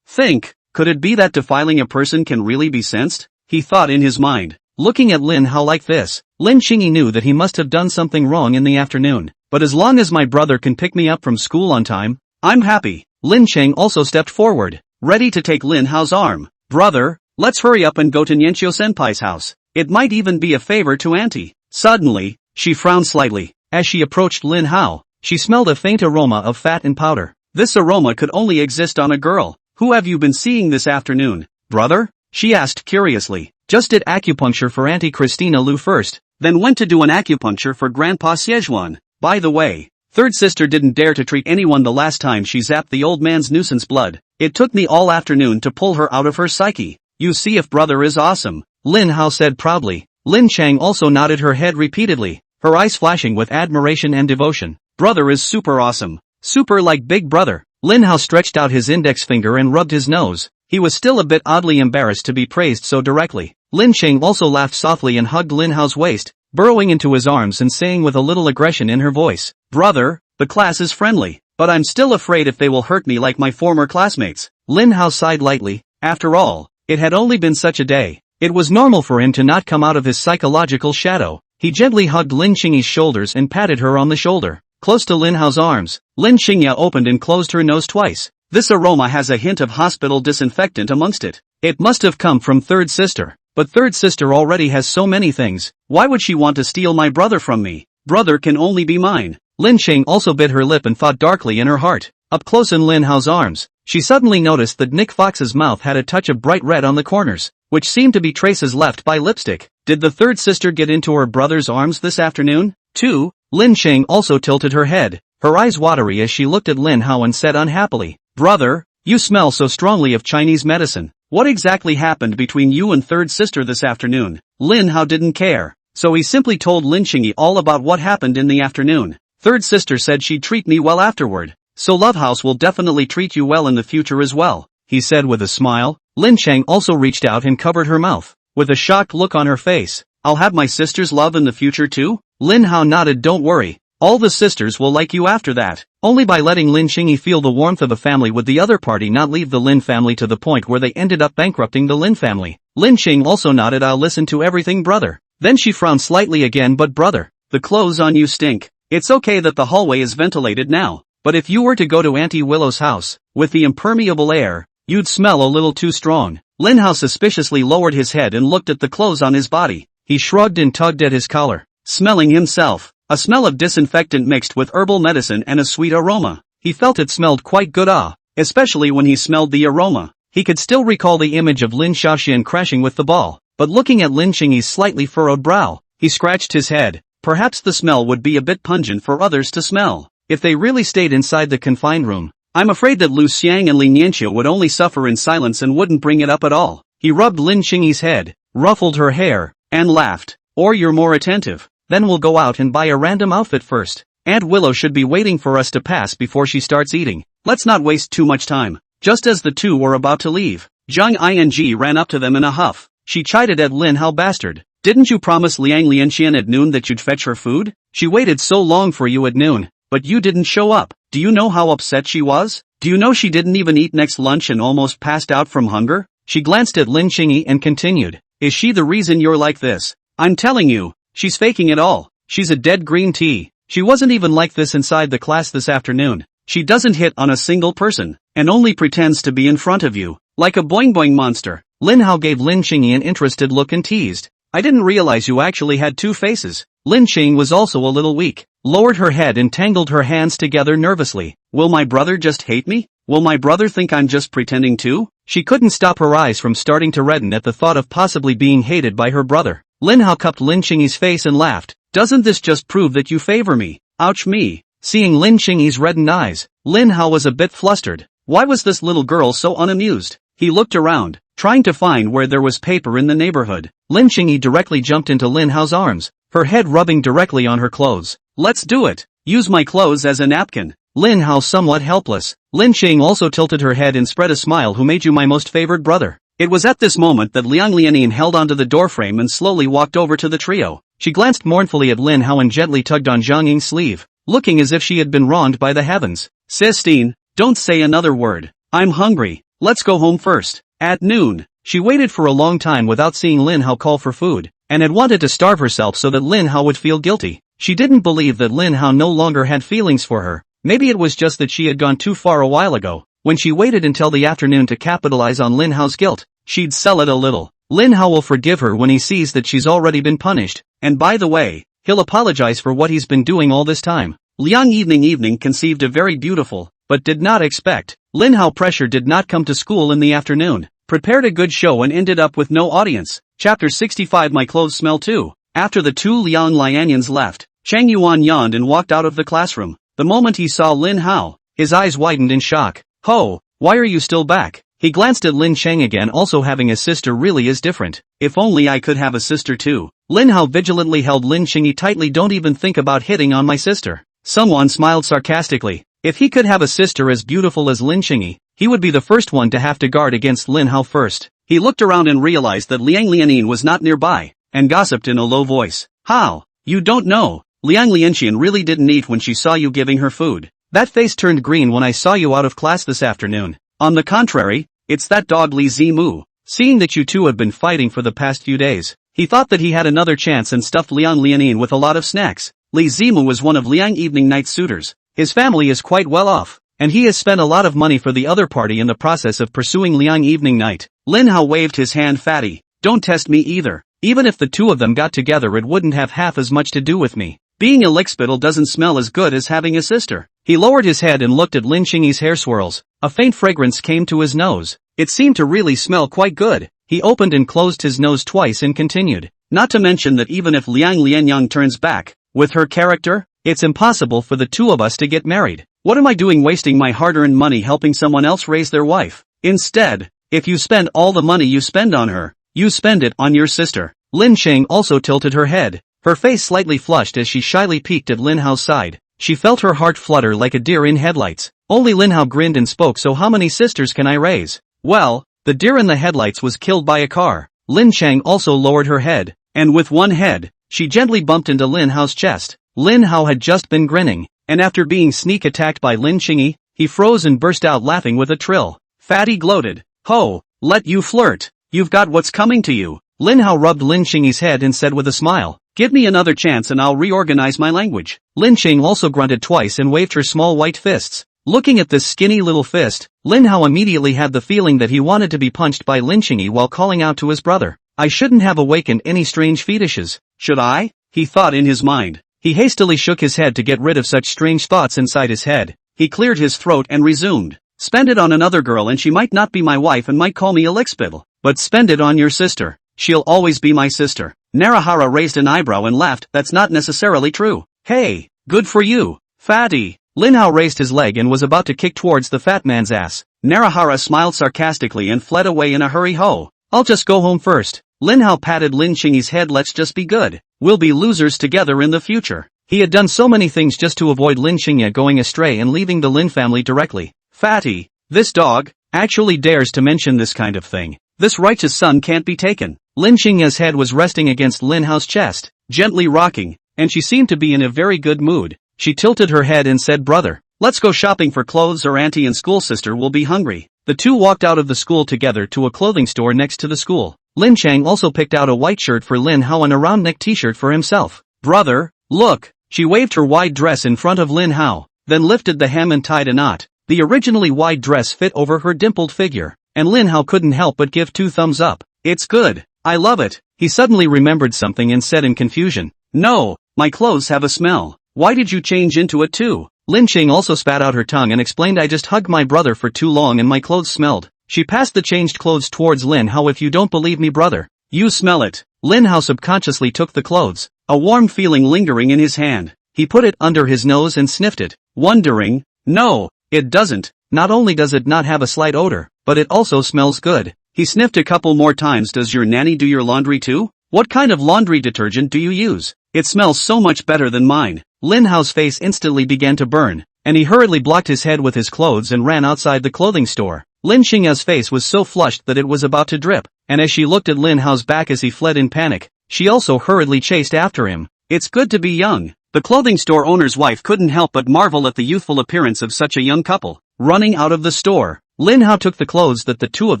Think, could it be that defiling a person can really be sensed? He thought in his mind. Looking at Lin Hao like this, Lin Qingyi knew that he must have done something wrong in the afternoon. But as long as my brother can pick me up from school on time, I'm happy. Lin Cheng also stepped forward, ready to take Lin Hao's arm. "Brother, let's hurry up and go to Nianqiu-senpai's house. It might even be a favor to Auntie." Suddenly, she frowned slightly. As she approached Lin Hao, she smelled a faint aroma of fat and powder. This aroma could only exist on a girl. "Who have you been seeing this afternoon, brother?" she asked curiously. "Just did acupuncture for Auntie Christina Lu first, then went to do an acupuncture for Grandpa Szechuan. By the way, third sister didn't dare to treat anyone the last time she zapped the old man's nuisance blood. It took me all afternoon to pull her out of her psyche. You see if brother is awesome," Lin Hao said proudly. Lin Cheng also nodded her head repeatedly, her eyes flashing with admiration and devotion. "Brother is super awesome. Super like big brother." Lin Hao stretched out his index finger and rubbed his nose. He was still a bit oddly embarrassed to be praised so directly. Lin Cheng also laughed softly and hugged Lin Hao's waist, burrowing into his arms and saying with a little aggression in her voice, "Brother, the class is friendly, but I'm still afraid if they will hurt me like my former classmates." Lin Hao sighed lightly. After all, it had only been such a day. It was normal for him to not come out of his psychological shadow. He gently hugged Lin Qingyi's shoulders and patted her on the shoulder. Close to Lin Hao's arms, Lin Qingyi opened and closed her nose twice. "This aroma has a hint of hospital disinfectant amongst it. It must have come from third sister. But third sister already has so many things. Why would she want to steal my brother from me? Brother can only be mine." Lin Cheng also bit her lip and thought darkly in her heart. Up close in Lin Hao's arms, she suddenly noticed that Nick Fox's mouth had a touch of bright red on the corners, which seemed to be traces left by lipstick. Did the third sister get into her brother's arms this afternoon, too? Lin Cheng also tilted her head, her eyes watery as she looked at Lin Hao and said unhappily, "Brother, you smell so strongly of Chinese medicine. What exactly happened between you and third sister this afternoon?" Lin Hao didn't care, so he simply told Lin Qingyi all about what happened in the afternoon. "Third sister said she'd treat me well afterward, so Love House will definitely treat you well in the future as well," he said with a smile. Lin Cheng also reached out and covered her mouth, with a shocked look on her face. "I'll have my sister's love in the future too?" Lin Hao nodded. "Don't worry, all the sisters will like you after that." Only by letting Lin Qingyi feel the warmth of a family would the other party not leave the Lin family to the point where they ended up bankrupting the Lin family. Lin Qing also nodded. "I'll listen to everything, brother." Then she frowned slightly again. "But brother, the clothes on you stink. It's okay that the hallway is ventilated now, but if you were to go to Auntie Willow's house, with the impermeable air, you'd smell a little too strong." Lin Hao suspiciously lowered his head and looked at the clothes on his body. He shrugged and tugged at his collar, smelling himself. A smell of disinfectant mixed with herbal medicine and a sweet aroma. He felt it smelled quite good, especially when he smelled the aroma. He could still recall the image of Lin Xiaoxian crashing with the ball, but looking at Lin Qingyi's slightly furrowed brow, he scratched his head. Perhaps the smell would be a bit pungent for others to smell, if they really stayed inside the confined room. I'm afraid that Lu Xiang and Li Nianqiu would only suffer in silence and wouldn't bring it up at all. He rubbed Lin Qingyi's head, ruffled her hair, and laughed. Or you're more attentive. Then we'll go out and buy a random outfit first. Aunt Willow should be waiting for us to pass before she starts eating. Let's not waste too much time. Just as the two were about to leave, Zhang Ing ran up to them in a huff. She chided at Lin Hao. Bastard. Didn't you promise Liang Lianxian at noon that you'd fetch her food? She waited so long for you at noon, but you didn't show up. Do you know how upset she was? Do you know she didn't even eat next lunch and almost passed out from hunger? She glanced at Lin Qingyi and continued. Is she the reason you're like this? I'm telling you, she's faking it all. She's a dead green tea. She wasn't even like this inside the class this afternoon. She doesn't hit on a single person, and only pretends to be in front of you. Like a boing boing monster. Lin Hao gave Lin Qingyi an interested look and teased. I didn't realize you actually had two faces. Lin Qing was also a little weak, lowered her head and tangled her hands together nervously. Will my brother just hate me? Will my brother think I'm just pretending too? She couldn't stop her eyes from starting to redden at the thought of possibly being hated by her brother. Lin Hao cupped Lin Qingyi's face and laughed. Doesn't this just prove that you favor me? Ouch me. Seeing Lin Qingyi's reddened eyes, Lin Hao was a bit flustered. Why was this little girl so unamused? He looked around, trying to find where there was paper in the neighborhood. Lin Qingyi directly jumped into Lin Hao's arms, her head rubbing directly on her clothes. Let's do it. Use my clothes as a napkin. Lin Hao somewhat helpless. Lin Qing also tilted her head and spread a smile. Who made you my most favored brother? It was at this moment that Liang Lianin held onto the doorframe and slowly walked over to the trio. She glanced mournfully at Lin Hao and gently tugged on Zhang Ying's sleeve, looking as if she had been wronged by the heavens. Sistine, don't say another word. I'm hungry. Let's go home first. At noon, she waited for a long time without seeing Lin Hao call for food, and had wanted to starve herself so that Lin Hao would feel guilty. She didn't believe that Lin Hao no longer had feelings for her. Maybe it was just that she had gone too far a while ago. When she waited until the afternoon to capitalize on Lin Hao's guilt, she'd sell it a little. Lin Hao will forgive her when he sees that she's already been punished, and by the way, he'll apologize for what he's been doing all this time. Liang Evening conceived a very beautiful, but did not expect. Lin Hao pressure did not come to school in the afternoon, prepared a good show and ended up with no audience. Chapter 65 My clothes smell too. After the two Liang Lianyans left, Chang Yuan yawned and walked out of the classroom. The moment he saw Lin Hao, his eyes widened in shock. Ho, why are you still back? He glanced at Lin Cheng again. Also having a sister really is different. If only I could have a sister too. Lin Hao vigilantly held Lin Qingyi tightly. Don't even think about hitting on my sister. Someone smiled sarcastically. If he could have a sister as beautiful as Lin Qingyi, he would be the first one to have to guard against Lin Hao first. He looked around and realized that Liang Lianin was not nearby, and gossiped in a low voice. How? You don't know. Liang Lianxian really didn't eat when she saw you giving her food. That face turned green when I saw you out of class this afternoon. On the contrary, it's that dog Li Zimu. Seeing that you two have been fighting for the past few days, he thought that he had another chance and stuffed Liang Lianin with a lot of snacks. Li Zimu was one of Liang Evening Night's suitors. His family is quite well off, and he has spent a lot of money for the other party in the process of pursuing Liang Evening Night. Lin Hao waved his hand. Fatty, don't test me either. Even if the two of them got together it wouldn't have half as much to do with me. Being a lickspittle doesn't smell as good as having a sister. He lowered his head and looked at Lin Qingyi's hair swirls. A faint fragrance came to his nose. It seemed to really smell quite good. He opened and closed his nose twice and continued. Not to mention that even if Liang Lianyang turns back, with her character, it's impossible for the two of us to get married. What am I doing wasting my hard-earned money helping someone else raise their wife? Instead, if you spend all the money you spend on her, you spend it on your sister. Lin Cheng also tilted her head. Her face slightly flushed as she shyly peeked at Lin Hao's side. She felt her heart flutter like a deer in headlights. Only Lin Hao grinned and spoke. So how many sisters can I raise? Well, the deer in the headlights was killed by a car. Lin Cheng also lowered her head, and with one head, she gently bumped into Lin Hao's chest. Lin Hao had just been grinning, and after being sneak attacked by Lin Qingyi, he froze and burst out laughing with a trill. Fatty gloated. Ho, let you flirt. You've got what's coming to you. Lin Hao rubbed Lin Qingyi's head and said with a smile. Give me another chance and I'll reorganize my language. Lin Qing also grunted twice and waved her small white fists. Looking at this skinny little fist, Lin Hao immediately had the feeling that he wanted to be punched by Lin Qingyi while calling out to his brother. I shouldn't have awakened any strange fetishes, should I? He thought in his mind. He hastily shook his head to get rid of such strange thoughts inside his head. He cleared his throat and resumed. Spend it on another girl and she might not be my wife and might call me a lickspittle. But spend it on your sister. She'll always be my sister. Narahara raised an eyebrow and laughed. That's not necessarily true. Hey, good for you, fatty. Lin Hao raised his leg and was about to kick towards the fat man's ass. Narahara smiled sarcastically and fled away in a hurry. Ho, I'll just go home first. Lin Hao patted Lin Qingyi's head. Let's just be good. We'll be losers together in the future. He had done so many things just to avoid Lin Qingyi going astray and leaving the Lin family directly. Fatty, this dog actually dares to mention this kind of thing. This righteous son can't be taken. Lin Qingyi's head was resting against Lin Hao's chest, gently rocking, and she seemed to be in a very good mood. She tilted her head and said, brother, let's go shopping for clothes or auntie and school sister will be hungry. The two walked out of the school together to a clothing store next to the school. Lin Chang also picked out a white shirt for Lin Hao and a round neck t-shirt for himself. Brother, look, she waved her wide dress in front of Lin Hao, then lifted the hem and tied a knot. The originally wide dress fit over her dimpled figure. and Lin Hao couldn't help but give 2 thumbs up. It's good. I love it. He suddenly remembered something and said in confusion, "No, my clothes have a smell. Why did you change into it too?" Lin Qing also spat out her tongue and explained, "I just hugged my brother for too long and my clothes smelled." She passed the changed clothes towards Lin Hao. "If you don't believe me, brother, you smell it." Lin Hao subconsciously took the clothes, a warm feeling lingering in his hand. He put it under his nose and sniffed it, wondering, "No, it doesn't. Not only does it not have a slight odor, but it also smells good." He sniffed a couple more times. "Does your nanny do your laundry too? What kind of laundry detergent do you use? It smells so much better than mine." Lin Hao's face instantly began to burn, and he hurriedly blocked his head with his clothes and ran outside the clothing store. Lin Xingya's face was so flushed that it was about to drip, and as she looked at Lin Hao's back as he fled in panic, she also hurriedly chased after him. It's good to be young. The clothing store owner's wife couldn't help but marvel at the youthful appearance of such a young couple. Running out of the store, Lin Hao took the clothes that the two of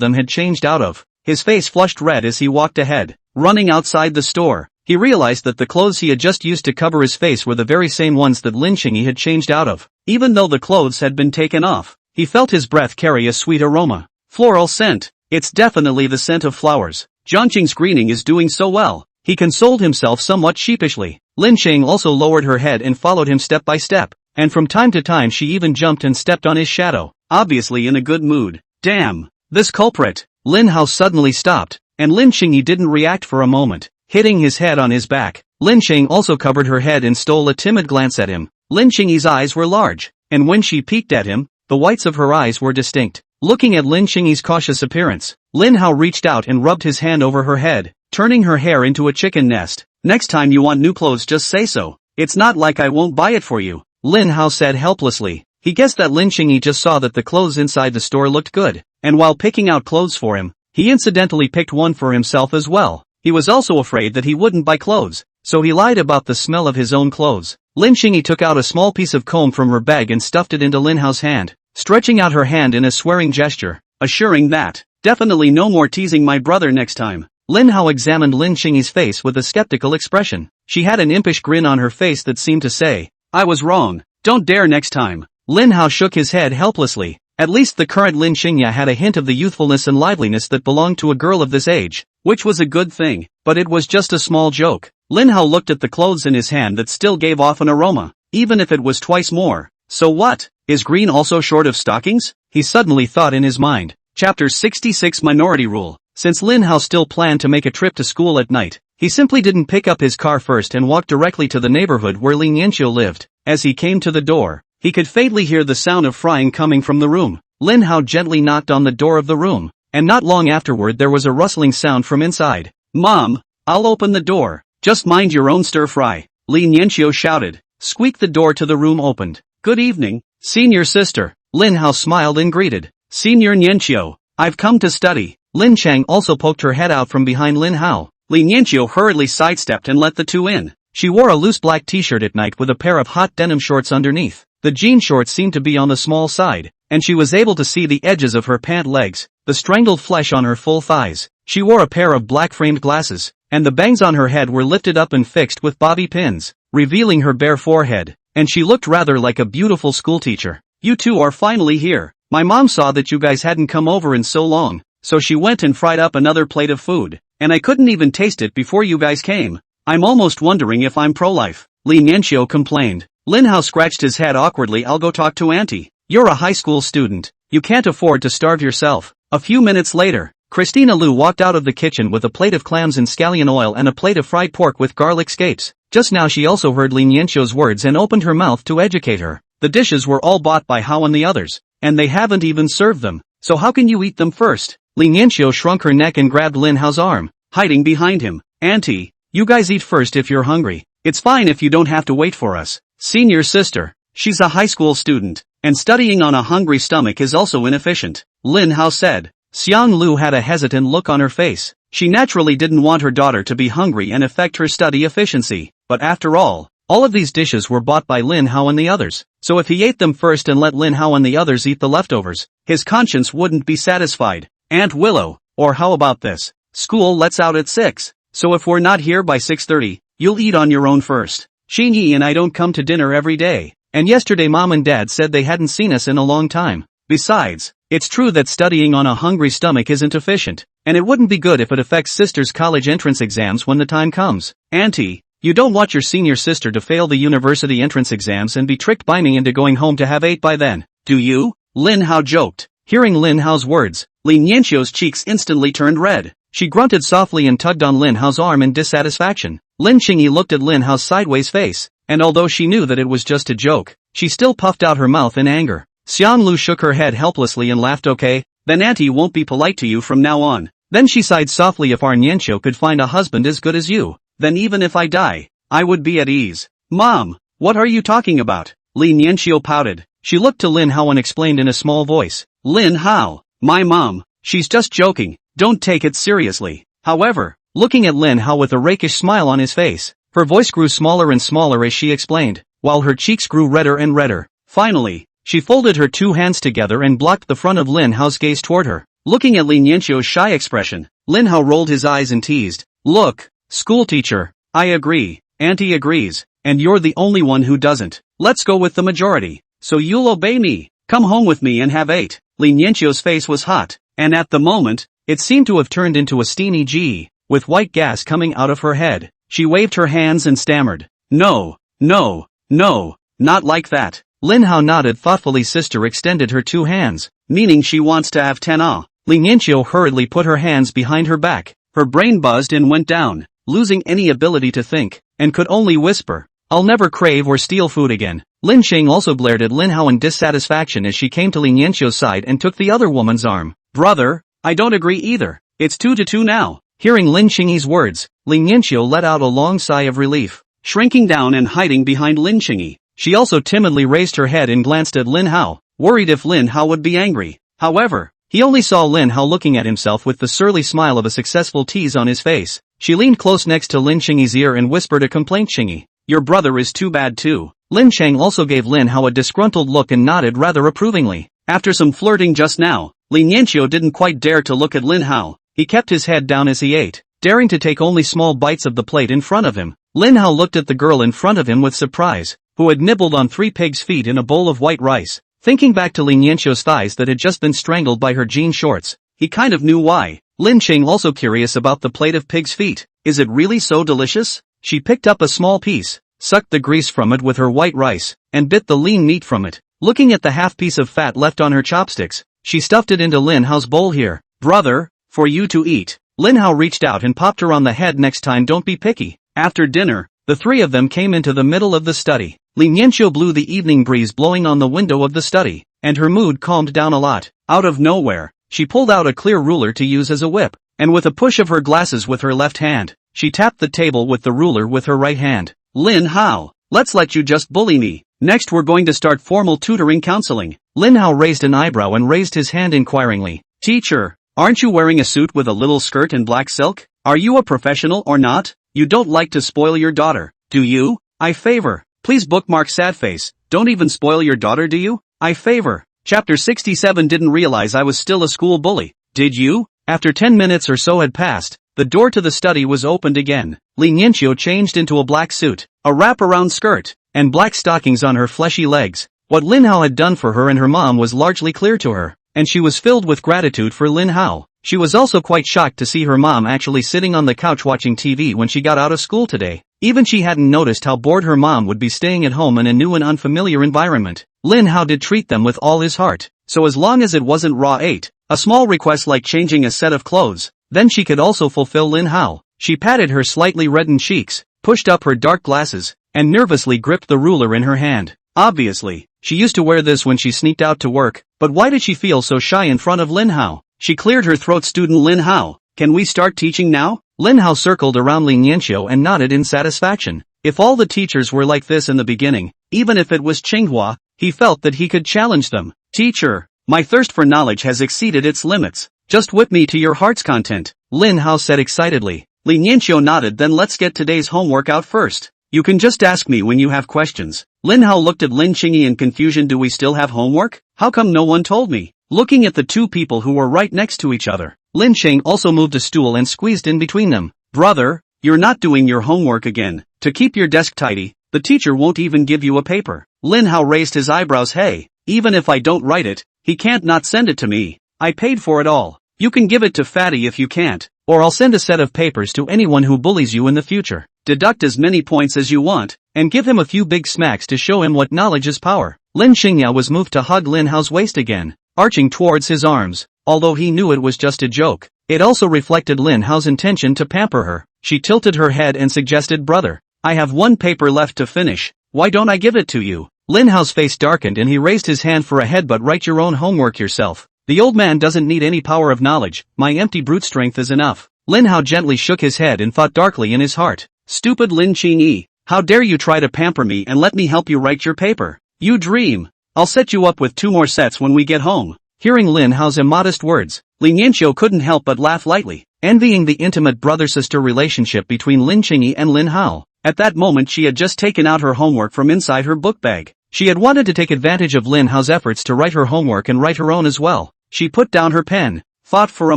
them had changed out of. His face flushed red as he walked ahead. Running outside the store, he realized that the clothes he had just used to cover his face were the very same ones that Lin Qingyi had changed out of. Even though the clothes had been taken off, he felt his breath carry a sweet aroma. Floral scent. It's definitely the scent of flowers. Zhangqing's greening is doing so well. He consoled himself somewhat sheepishly. Lin Qing also lowered her head and followed him step by step, and from time to time she even jumped and stepped on his shadow, obviously in a good mood. Damn! This culprit! Lin Hao suddenly stopped, and Lin Qingyi didn't react for a moment, hitting his head on his back. Lin Qing also covered her head and stole a timid glance at him. Lin Qingyi's eyes were large, and when she peeked at him, the whites of her eyes were distinct. Looking at Lin Qingyi's cautious appearance, Lin Hao reached out and rubbed his hand over her head, turning her hair into a chicken nest. "Next time you want new clothes, just say so. It's not like I won't buy it for you," Lin Hao said helplessly. He guessed that Lin Qingyi just saw that the clothes inside the store looked good, and while picking out clothes for him, he incidentally picked one for himself as well. He was also afraid that he wouldn't buy clothes, so he lied about the smell of his own clothes. Lin Qingyi took out a small piece of comb from her bag and stuffed it into Lin Hao's hand, stretching out her hand in a swearing gesture, assuring that, "Definitely no more teasing my brother next time." Lin Hao examined Lin Qingyi's face with a skeptical expression. She had an impish grin on her face that seemed to say, "I was wrong. Don't dare next time." Lin Hao shook his head helplessly. At least the current Lin Qingya had a hint of the youthfulness and liveliness that belonged to a girl of this age, which was a good thing, but it was just a small joke. Lin Hao looked at the clothes in his hand that still gave off an aroma, even if it was twice more. So what? Is green also short of stockings? He suddenly thought in his mind. Chapter 66 Minority Rule. Since Lin Hao still planned to make a trip to school at night, he simply didn't pick up his car first and walked directly to the neighborhood where Lin Yanqiu lived. As he came to the door, he could faintly hear the sound of frying coming from the room. Lin Hao gently knocked on the door of the room, and not long afterward there was a rustling sound from inside. "Mom, I'll open the door. Just mind your own stir-fry," Lin Yanqiu shouted. Squeak! The door to the room opened. "Good evening, senior sister." Lin Hao smiled and greeted. "Senior Yanqiu, I've come to study." Lin Chang also poked her head out from behind Lin Hao. Lin Yanqiu hurriedly sidestepped and let the two in. She wore a loose black t-shirt at night with a pair of hot denim shorts underneath. The jean shorts seemed to be on the small side, and she was able to see the edges of her pant legs, the strangled flesh on her full thighs. She wore a pair of black framed glasses, and the bangs on her head were lifted up and fixed with bobby pins, revealing her bare forehead, and she looked rather like a beautiful schoolteacher. "You two are finally here. My mom saw that you guys hadn't come over in so long, so she went and fried up another plate of food, and I couldn't even taste it before you guys came. I'm almost wondering if I'm pro-life," Lin Yanqiu complained. Lin Hao scratched his head awkwardly. "I'll go talk to Auntie. You're a high school student. You can't afford to starve yourself." A few minutes later, Christina Liu walked out of the kitchen with a plate of clams in scallion oil and a plate of fried pork with garlic scapes. Just now she also heard Lin Yanqiu's words and opened her mouth to educate her. The dishes were all bought by Hao and the others, and they haven't even served them, so how can you eat them first? Lin Yanqiu shrunk her neck and grabbed Lin Hao's arm, hiding behind him. "Auntie, you guys eat first if you're hungry. It's fine if you don't have to wait for us." Senior sister, she's a high school student, and studying on a hungry stomach is also inefficient, Lin Hao said. Xiang Lu had a hesitant look on her face. She naturally didn't want her daughter to be hungry and affect her study efficiency, but after all of these dishes were bought by Lin Hao and the others, so if he ate them first and let Lin Hao and the others eat the leftovers, his conscience wouldn't be satisfied. "Aunt Willow, or how about this? School lets out at 6, so if we're not here by 6:30, you'll eat on your own first. Xinyi and I don't come to dinner every day, and yesterday Mom and Dad said they hadn't seen us in a long time. Besides, It's true that studying on a hungry stomach isn't efficient, and it wouldn't be good if it affects sister's college entrance exams when the time comes. Auntie, you don't want your senior sister to fail the university entrance exams and be tricked by me into going home to have 8 by then, do you? Lin Hao joked. Hearing Lin Hao's words, Li Nianqiu's cheeks instantly turned red. She grunted softly and tugged on Lin Hao's arm in dissatisfaction. Lin Qingyi looked at Lin Hao's sideways face, and although she knew that it was just a joke, she still puffed out her mouth in anger. Xiang Lu shook her head helplessly and laughed. Okay, then auntie won't be polite to you from now on. Then she sighed softly. If our Nianqiu could find a husband as good as you, then even if I die, I would be at ease. Mom, what are you talking about? Li Nianqiu pouted. She looked to Lin Hao and explained in a small voice. Lin Hao, my mom, she's just joking, don't take it seriously. However, looking at Lin Hao with a rakish smile on his face, her voice grew smaller and smaller as she explained, while her cheeks grew redder and redder. Finally, she folded her 2 hands together and blocked the front of Lin Hao's gaze toward her. Looking at Li Nianqiu's shy expression, Lin Hao rolled his eyes and teased. Look, schoolteacher, I agree, auntie agrees, and you're the only one who doesn't. Let's go with the majority, so you'll obey me. Come home with me and have 8. Li Nianqiu's face was hot, and at the moment, it seemed to have turned into a steamy G, with white gas coming out of her head. She waved her hands and stammered. No, no, no, not like that. Lin Hao nodded thoughtfully. Sister extended her 2 hands, meaning she wants to have 10 ah. Li Nianqiu hurriedly put her hands behind her back. Her brain buzzed and went down, losing any ability to think, and could only whisper, I'll never crave or steal food again. Lin Xing also glared at Lin Hao in dissatisfaction as she came to Li Nianqiu's side and took the other woman's arm. Brother, I don't agree either. It's 2-2 now. Hearing Lin Xingyi's words, Li Nianqiu let out a long sigh of relief. Shrinking down and hiding behind Lin Xingyi, she also timidly raised her head and glanced at Lin Hao, worried if Lin Hao would be angry. However, he only saw Lin Hao looking at himself with the surly smile of a successful tease on his face. She leaned close next to Lin Xingyi's ear and whispered a complaint. Xingyi, your brother is too bad too. Lin Cheng also gave Lin Hao a disgruntled look and nodded rather approvingly. After some flirting just now, Li Nianqiu didn't quite dare to look at Lin Hao. He kept his head down as he ate, daring to take only small bites of the plate in front of him. Lin Hao looked at the girl in front of him with surprise, who had nibbled on 3 pig's feet in a bowl of white rice. Thinking back to Li Nianqiu's thighs that had just been strangled by her jean shorts, he kind of knew why. Lin Cheng also curious about the plate of pig's feet. Is it really so delicious? She picked up a small piece, sucked the grease from it with her white rice, and bit the lean meat from it. Looking at the half piece of fat left on her chopsticks, she stuffed it into Lin Hao's bowl. Here, brother, for you to eat. Lin Hao reached out and popped her on the head. Next time don't be picky. After dinner, the 3 of them came into the middle of the study. Li Nianqiu blew the evening breeze blowing on the window of the study, and her mood calmed down a lot. Out of nowhere, she pulled out a clear ruler to use as a whip, and with a push of her glasses with her left hand, she tapped the table with the ruler with her right hand. Lin Hao, let's let you just bully me. Next we're going to start formal tutoring counseling. Lin Hao raised an eyebrow and raised his hand inquiringly. Teacher, aren't you wearing a suit with a little skirt and black silk? Are you a professional or not? You don't like to spoil your daughter, do you? I favor. Please bookmark sad face. Don't even spoil your daughter, do you? I favor. Chapter 67. Didn't realize I was still a school bully, did you? After 10 minutes or so had passed, the door to the study was opened again. Li Nianqiu changed into a black suit, a wrap-around skirt, and black stockings on her fleshy legs. What Lin Hao had done for her and her mom was largely clear to her, and she was filled with gratitude for Lin Hao. She was also quite shocked to see her mom actually sitting on the couch watching TV when she got out of school today. Even she hadn't noticed how bored her mom would be staying at home in a new and unfamiliar environment. Lin Hao did treat them with all his heart, so as long as it wasn't raw 8, a small request like changing a set of clothes, then she could also fulfill Lin Hao. She patted her slightly reddened cheeks, pushed up her dark glasses, and nervously gripped the ruler in her hand. Obviously, she used to wear this when she sneaked out to work, but why did she feel so shy in front of Lin Hao? She cleared her throat. Student Lin Hao, can we start teaching now? Lin Hao circled around Li Nianqiu and nodded in satisfaction. If all the teachers were like this in the beginning, even if it was Tsinghua, he felt that he could challenge them. Teacher, my thirst for knowledge has exceeded its limits. Just whip me to your heart's content, Lin Hao said excitedly. Li Nianqiu nodded. Then let's get today's homework out first. You can just ask me when you have questions. Lin Hao looked at Lin Qingyi in confusion. Do we still have homework? How come no one told me? Looking at the 2 people who were right next to each other, Lin Cheng also moved a stool and squeezed in between them. Brother, you're not doing your homework again. To keep your desk tidy, the teacher won't even give you a paper. Lin Hao raised his eyebrows. Hey, Even if I don't write it, he can't not send it to me. I paid for it all. You can give it to Fatty if you can't, or I'll send a set of papers to anyone who bullies you in the future. Deduct as many points as you want, and give him a few big smacks to show him what knowledge is power. Lin Xingya was moved to hug Lin Hao's waist again, arching towards his arms, although he knew it was just a joke. It also reflected Lin Hao's intention to pamper her. She tilted her head and suggested, "Brother, I have one paper left to finish, why don't I give it to you?" Lin Hao's face darkened and he raised his hand for a headbutt. "Write your own homework yourself. The old man doesn't need any power of knowledge, my empty brute strength is enough." Lin Hao gently shook his head and thought darkly in his heart, "Stupid Lin Qingyi, how dare you try to pamper me and let me help you write your paper? You dream. I'll set you up with 2 more sets when we get home." Hearing Lin Hao's immodest words, Lin Yanqiu couldn't help but laugh lightly, envying the intimate brother-sister relationship between Lin Qingyi and Lin Hao. At that moment she had just taken out her homework from inside her book bag. She had wanted to take advantage of Lin Hao's efforts to write her homework and write her own as well. She put down her pen, thought for a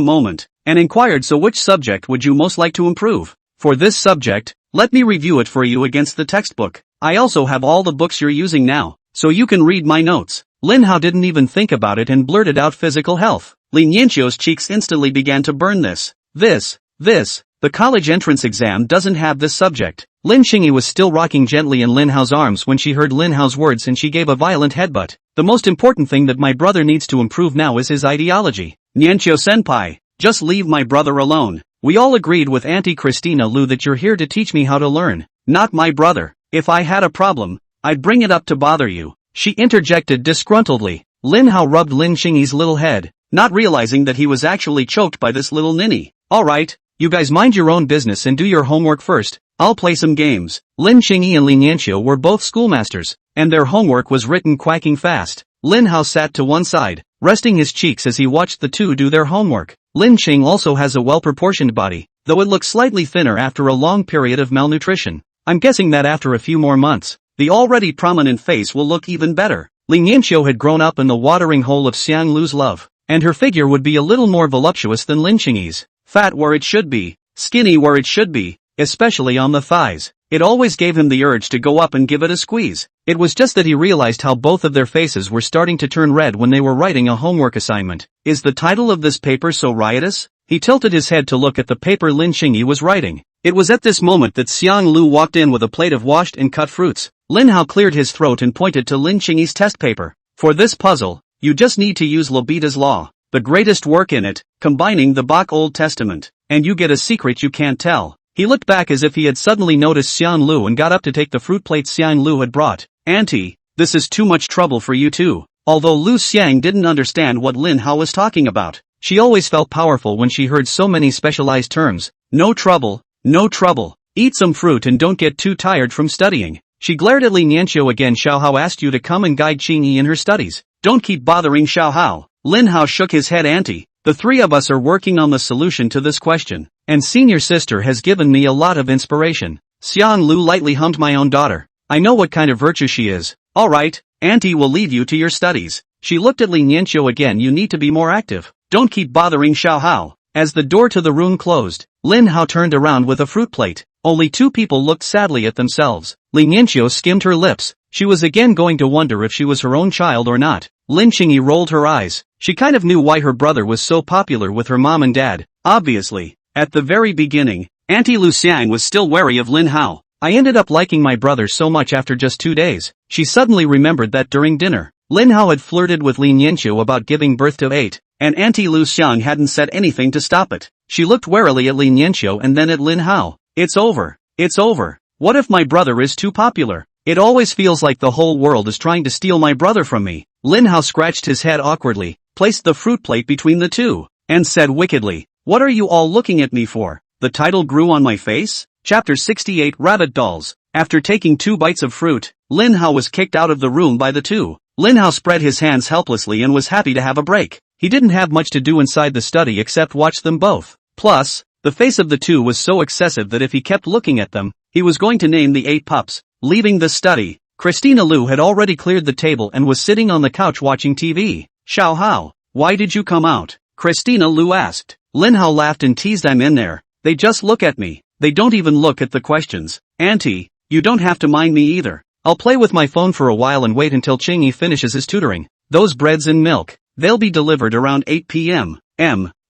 moment, and inquired, "So which subject would you most like to improve?" "For this subject, let me review it for you against the textbook. I also have all the books you're using now, so you can read my notes." Lin Hao didn't even think about it and blurted out, "Physical health." Lin Yanqiu's cheeks instantly began to burn. The college entrance exam doesn't have this subject. Lin Qingyi was still rocking gently in Lin Hao's arms when she heard Lin Hao's words and she gave a violent headbutt. "The most important thing that my brother needs to improve now is his ideology. Nianqiu-senpai, just leave my brother alone. We all agreed with Auntie Christina Lu that you're here to teach me how to learn, not my brother. If I had a problem, I'd bring it up to bother you," she interjected disgruntledly. Lin Hao rubbed Lin Qingyi's little head, not realizing that he was actually choked by this little ninny. "Alright, you guys mind your own business and do your homework first. I'll play some games." Lin Qingyi and Lin Yanqiu were both schoolmasters, and their homework was written quacking fast. Lin Hao sat to one side, resting his cheeks as he watched the two do their homework. Lin Qing also has a well-proportioned body, though it looks slightly thinner after a long period of malnutrition. I'm guessing that after a few more months, the already prominent face will look even better. Lin Yanqiu had grown up in the watering hole of Xiang Lu's love, and her figure would be a little more voluptuous than Lin Qingyi's. Fat where it should be, skinny where it should be, especially on the thighs. It always gave him the urge to go up and give it a squeeze. It was just that he realized how both of their faces were starting to turn red when they were writing a homework assignment. "Is the title of this paper so riotous?" He tilted his head to look at the paper Lin Qingyi was writing. It was at this moment that Xiang Lu walked in with a plate of washed and cut fruits. Lin Hao cleared his throat and pointed to Lin Qingyi's test paper. "For this puzzle, you just need to use Lobita's Law, the greatest work in it, combining the Bach Old Testament, and you get a secret you can't tell." He looked back as if he had suddenly noticed Xiang Lu and got up to take the fruit plate Xiang Lu had brought. "Auntie, this is too much trouble for you too." Although Lu Xiang didn't understand what Lin Hao was talking about, she always felt powerful when she heard so many specialized terms. "No trouble, no trouble. Eat some fruit and don't get too tired from studying." She glared at Lin Yanqiu again. "Xiao Hao asked you to come and guide Qingyi in her studies. Don't keep bothering Xiao Hao." Lin Hao shook his head. "Auntie, the 3 of us are working on the solution to this question, and senior sister has given me a lot of inspiration." Xiang Lu lightly hummed, "My own daughter. I know what kind of virtue she is." "Alright, Auntie will leave you to your studies." She looked at Lin Yanqiu again. "You need to be more active. Don't keep bothering Xiao Hao." As the door to the room closed, Lin Hao turned around with a fruit plate. Only 2 people looked sadly at themselves. Lin Yanqiu skimmed her lips. She was again going to wonder if she was her own child or not. Lin Qingyi rolled her eyes. She kind of knew why her brother was so popular with her mom and dad. Obviously, at the very beginning, Auntie Lu Xiang was still wary of Lin Hao. "I ended up liking my brother so much after just 2 days. She suddenly remembered that during dinner, Lin Hao had flirted with Lin Yanqiu about giving birth to 8, and Auntie Lu Xiang hadn't said anything to stop it. She looked warily at Lin Yanqiu and then at Lin Hao. "It's over. It's over. What if my brother is too popular? It always feels like the whole world is trying to steal my brother from me." Lin Hao scratched his head awkwardly, placed the fruit plate between the two, and said wickedly, "What are you all looking at me for?" The title grew on my face. Chapter 68 Rabbit Dolls. After taking 2 bites of fruit, Lin Hao was kicked out of the room by the two. Lin Hao spread his hands helplessly and was happy to have a break. He didn't have much to do inside the study except watch them both. Plus, the face of the two was so excessive that if he kept looking at them, he was going to name the 8 pups. Leaving the study, Christina Lu had already cleared the table and was sitting on the couch watching TV. "Xiao Hao, why did you come out?" Christina Lu asked. Lin Hao laughed and teased, "I'm in there. They just look at me. They don't even look at the questions." "Auntie, you don't have to mind me either. I'll play with my phone for a while and wait until Qingyi finishes his tutoring." those breads and milk, they'll be delivered around 8 p.m.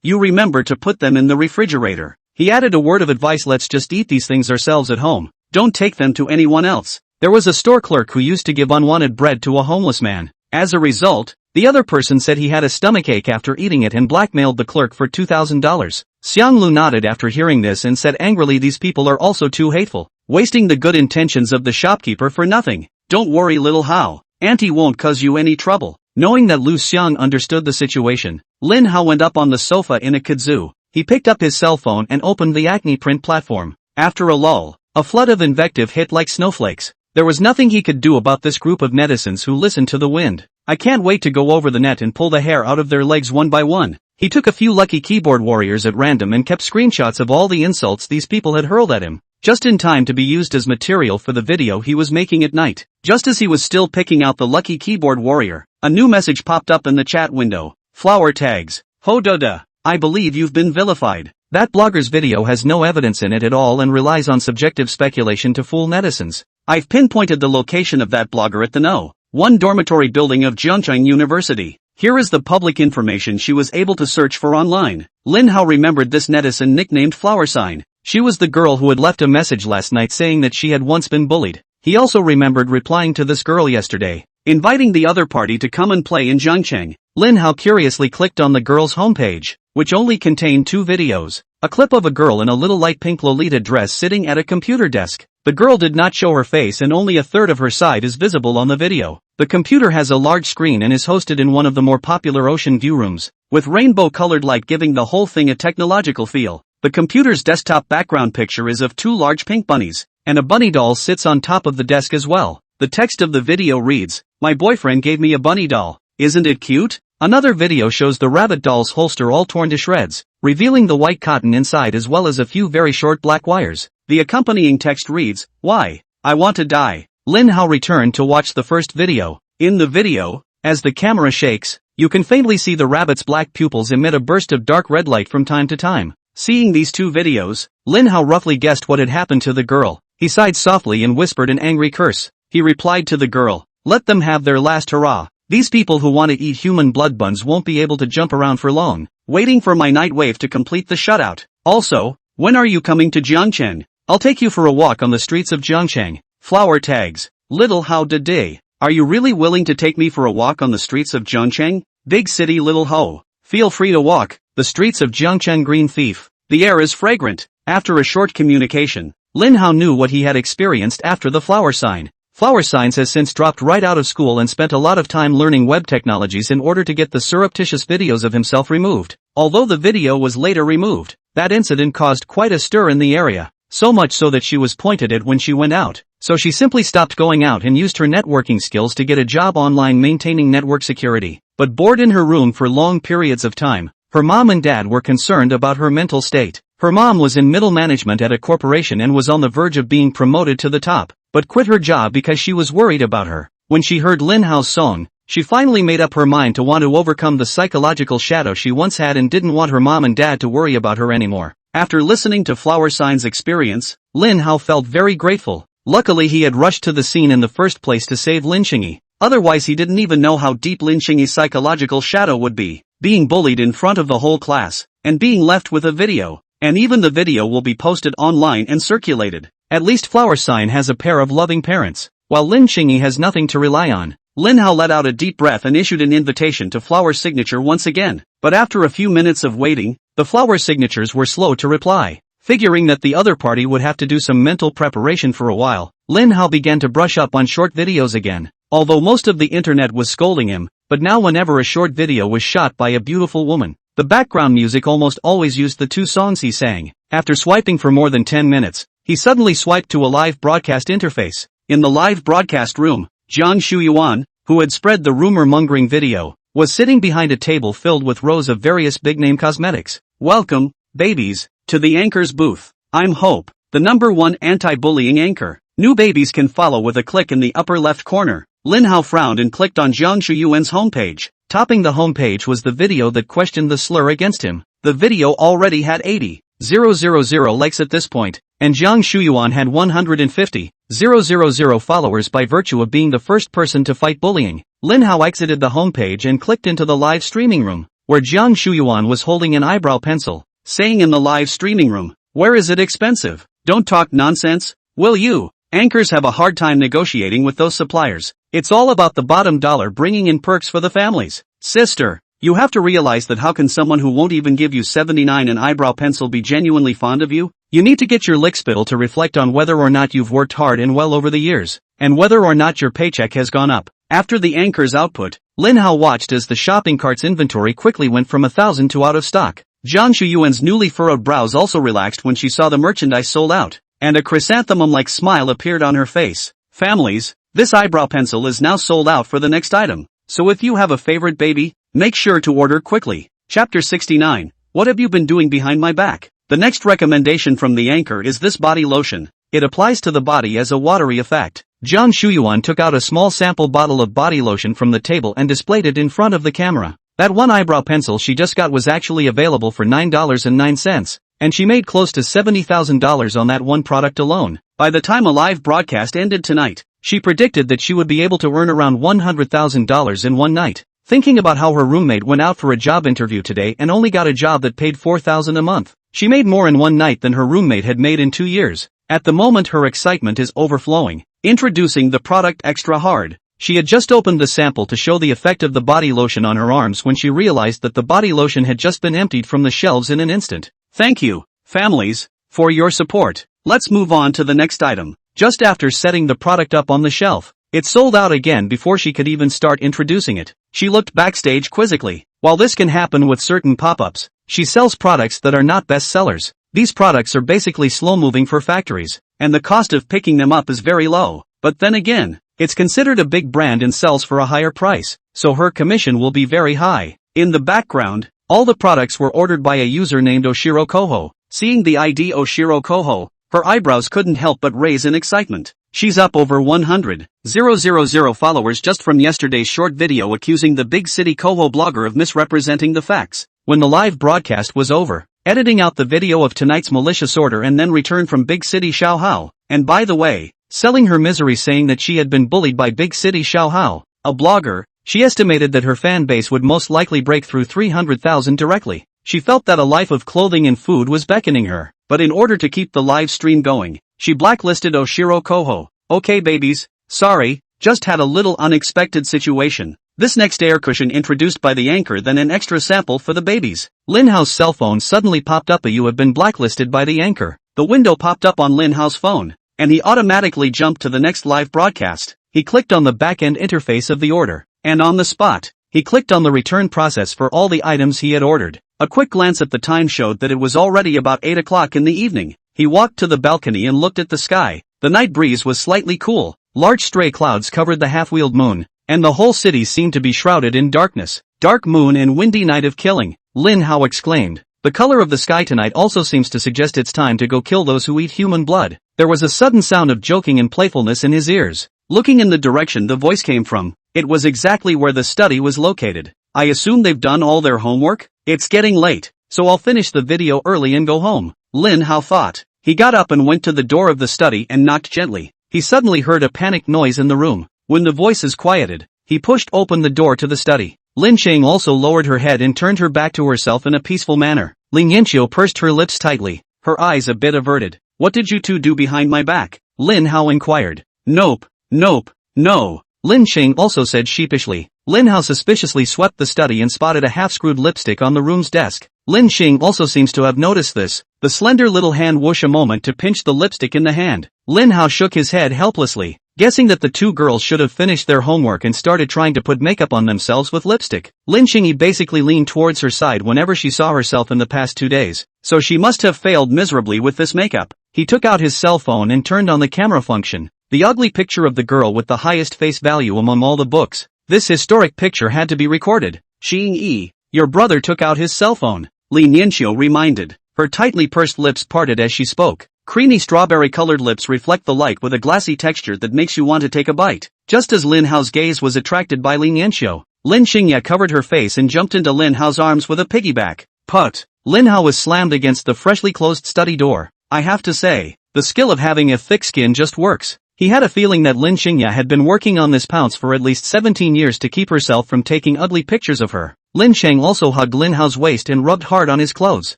You remember to put them in the refrigerator. He added a word of advice: let's just eat these things ourselves at home. Don't take them to anyone else. There was a store clerk who used to give unwanted bread to a homeless man. As a result, the other person said he had a stomachache after eating it and blackmailed the clerk for $2,000. Xianglu nodded after hearing this and said angrily, these people are also too hateful, wasting the good intentions of the shopkeeper for nothing. Don't worry, little Hao. Auntie won't cause you any trouble. Knowing that Lu Xiang understood the situation, Lin Hao went up on the sofa in a kazoo. He picked up his cell phone and opened the Acne print platform. After a lull, a flood of invective hit like snowflakes. There was nothing he could do about this group of netizens who listened to the wind. I can't wait to go over the net and pull the hair out of their legs one by one. He took a few lucky keyboard warriors at random and kept screenshots of all the insults these people had hurled at him, just in time to be used as material for the video he was making at night. Just as he was still picking out the lucky keyboard warrior, a new message popped up in the chat window. Flower tags. Ho doda. I believe you've been vilified. That blogger's video has no evidence in it at all and relies on subjective speculation to fool netizens. I've pinpointed the location of that blogger at the No. 1 dormitory building of Zhongcheng University. Here is the public information she was able to search for online. Lin Hao remembered this netizen nicknamed Flower Sign. She was the girl who had left a message last night saying that she had once been bullied. He also remembered replying to this girl yesterday, inviting the other party to come and play in Zhongcheng. Lin Hao curiously clicked on the girl's homepage, which only contained 2 videos. A clip of a girl in a little light pink Lolita dress sitting at a computer desk. The girl did not show her face and only a third of her side is visible on the video. The computer has a large screen and is hosted in one of the more popular ocean view rooms, with rainbow-colored light giving the whole thing a technological feel. The computer's desktop background picture is of 2 large pink bunnies, and a bunny doll sits on top of the desk as well. The text of the video reads, "My boyfriend gave me a bunny doll. Isn't it cute?" Another video shows the rabbit doll's holster all torn to shreds, revealing the white cotton inside as well as a few very short black wires. The accompanying text reads, "Why? I want to die." Lin Hao returned to watch the first video. In the video, as the camera shakes, you can faintly see the rabbit's black pupils emit a burst of dark red light from time to time. Seeing these 2 videos, Lin Hao roughly guessed what had happened to the girl. He sighed softly and whispered an angry curse. He replied to the girl, "Let them have their last hurrah. These people who want to eat human blood buns won't be able to jump around for long, waiting for my night wave to complete the shutout. Also, when are you coming to Zhongcheng? I'll take you for a walk on the streets of Zhongcheng." Flower tags. Little Hao Day. Are you really willing to take me for a walk on the streets of Zhongcheng? Big city Little Ho. Feel free to walk. The streets of Zhongcheng Green Thief. The air is fragrant. After a short communication, Lin Hao knew what he had experienced after the Flower Sign. Flower Signs has since dropped right out of school and spent a lot of time learning web technologies in order to get the surreptitious videos of himself removed. Although the video was later removed, that incident caused quite a stir in the area. So much so that she was pointed at when she went out. So she simply stopped going out and used her networking skills to get a job online maintaining network security. But bored in her room for long periods of time, her mom and dad were concerned about her mental state. Her mom was in middle management at a corporation and was on the verge of being promoted to the top, but quit her job because she was worried about her. When she heard Lin Hao's song, she finally made up her mind to want to overcome the psychological shadow she once had and didn't want her mom and dad to worry about her anymore. After listening to Flower Sign's experience, Lin Hao felt very grateful. Luckily he had rushed to the scene in the first place to save Lin Xingyi. Otherwise he didn't even know how deep Lin Xingyi's psychological shadow would be. Being bullied in front of the whole class, and being left with a video. And even the video will be posted online and circulated. At least Flower Sign has a pair of loving parents, while Lin Xingyi has nothing to rely on. Lin Hao let out a deep breath and issued an invitation to Flower's signature once again. But after a few minutes of waiting, the Flower signatures were slow to reply. Figuring that the other party would have to do some mental preparation for a while, Lin Hao began to brush up on short videos again. Although most of the internet was scolding him, but now whenever a short video was shot by a beautiful woman, the background music almost always used the 2 songs he sang. After swiping for more than 10 minutes, he suddenly swiped to a live broadcast interface. In the live broadcast room, Jiang Shuyuan, who had spread the rumor-mongering video, was sitting behind a table filled with rows of various big-name cosmetics. "Welcome, babies, to the anchor's booth. I'm Hope, the #1 anti-bullying anchor. New babies can follow with a click in the upper left corner." Lin Hao frowned and clicked on Jiang Shuyuan's homepage. Topping the homepage was the video that questioned the slur against him. The video already had 80,000 likes at this point, and Jiang Shuyuan had 150,000 followers by virtue of being the first person to fight bullying. Lin Hao exited the homepage and clicked into the live streaming room, where Jiang Shuyuan was holding an eyebrow pencil, saying in the live streaming room, "Where is it expensive? Don't talk nonsense, will you?" Anchors have a hard time negotiating with those suppliers. It's all about the bottom dollar bringing in perks for the families. Sister, you have to realize that how can someone who won't even give you 79 an eyebrow pencil be genuinely fond of you? You need to get your lickspittle to reflect on whether or not you've worked hard and well over the years, and whether or not your paycheck has gone up. After the anchor's output, Lin Hao watched as the shopping cart's inventory quickly went from 1,000 to out of stock. Jiang Shuyuan's newly furrowed brows also relaxed when she saw the merchandise sold out, and a chrysanthemum-like smile appeared on her face. Families, this eyebrow pencil is now sold out for the next item, so if you have a favorite baby, make sure to order quickly. Chapter 69, What have you been doing behind my back? The next recommendation from the anchor is this body lotion. It applies to the body as a watery effect. Jiang Shuyuan took out a small sample bottle of body lotion from the table and displayed it in front of the camera. That one eyebrow pencil she just got was actually available for $9.09, and she made close to $70,000 on that one product alone. By the time a live broadcast ended tonight, she predicted that she would be able to earn around $100,000 in one night. Thinking about how her roommate went out for a job interview today and only got a job that paid $4,000 a month, she made more in one night than her roommate had made in 2 years. At the moment her excitement is overflowing. Introducing the product Extra Hard. She had just opened the sample to show the effect of the body lotion on her arms when she realized that the body lotion had just been emptied from the shelves in an instant. Thank you, families, for your support. Let's move on to the next item. Just after setting the product up on the shelf, it sold out again before she could even start introducing it. She looked backstage quizzically. While this can happen with certain pop-ups, she sells products that are not bestsellers. These products are basically slow-moving for factories, and the cost of picking them up is very low. But then again, it's considered a big brand and sells for a higher price, so her commission will be very high. In the background, all the products were ordered by a user named Oshiro Koho. Seeing the ID Oshiro Koho, her eyebrows couldn't help but raise in excitement. She's up over 100,000 followers just from yesterday's short video accusing the big city Koho blogger of misrepresenting the facts. When the live broadcast was over, editing out the video of tonight's malicious order and then returned from big city Xiaohao, and by the way, selling her misery saying that she had been bullied by big city Xiaohao, a blogger, she estimated that her fan base would most likely break through 300,000 directly. She felt that a life of clothing and food was beckoning her, but in order to keep the live stream going, she blacklisted Oshiro Koho. Okay babies, sorry, just had a little unexpected situation. This next air cushion introduced by the anchor, then an extra sample for the babies. Lin Hao's cell phone suddenly popped up. You have been blacklisted by the anchor. The window popped up on Lin Hao's phone, and he automatically jumped to the next live broadcast. He clicked on the back-end interface of the order, and on the spot, he clicked on the return process for all the items he had ordered. A quick glance at the time showed that it was already about 8 o'clock in the evening. He walked to the balcony and looked at the sky. The night breeze was slightly cool. Large stray clouds covered the half-wheeled moon, and the whole city seemed to be shrouded in darkness. Dark moon and windy night of killing, Lin Hao exclaimed. The color of the sky tonight also seems to suggest it's time to go kill those who eat human blood. There was a sudden sound of joking and playfulness in his ears. Looking in the direction the voice came from, it was exactly where the study was located. I assume they've done all their homework? It's getting late, so I'll finish the video early and go home, Lin Hao thought. He got up and went to the door of the study and knocked gently. He suddenly heard a panicked noise in the room. When the voices quieted, he pushed open the door to the study. Lin Sheng also lowered her head and turned her back to herself in a peaceful manner. Ling Yanqiu pursed her lips tightly, her eyes a bit averted. What did you two do behind my back? Lin Hao inquired. Nope, no. Lin Sheng also said sheepishly. Lin Hao suspiciously swept the study and spotted a half-screwed lipstick on the room's desk. Lin Sheng also seems to have noticed this. The slender little hand whooshed a moment to pinch the lipstick in the hand. Lin Hao shook his head helplessly, guessing that the two girls should have finished their homework and started trying to put makeup on themselves with lipstick. Lin Sheng basically leaned towards her side whenever she saw herself in the past 2 days, so she must have failed miserably with this makeup. He took out his cell phone and turned on the camera function. The ugly picture of the girl with the highest face value among all the books. This historic picture had to be recorded. Xing Yi, your brother took out his cell phone, Li Nianqiu reminded. Her tightly pursed lips parted as she spoke. Creamy strawberry-colored lips reflect the light with a glassy texture that makes you want to take a bite. Just as Lin Hao's gaze was attracted by Li Nianqiu, Lin Xingya covered her face and jumped into Lin Hao's arms with a piggyback. Put. Lin Hao was slammed against the freshly closed study door. I have to say, the skill of having a thick skin just works. He had a feeling that Lin Xingya had been working on this pounce for at least 17 years to keep herself from taking ugly pictures of her. Lin Cheng also hugged Lin Hao's waist and rubbed hard on his clothes.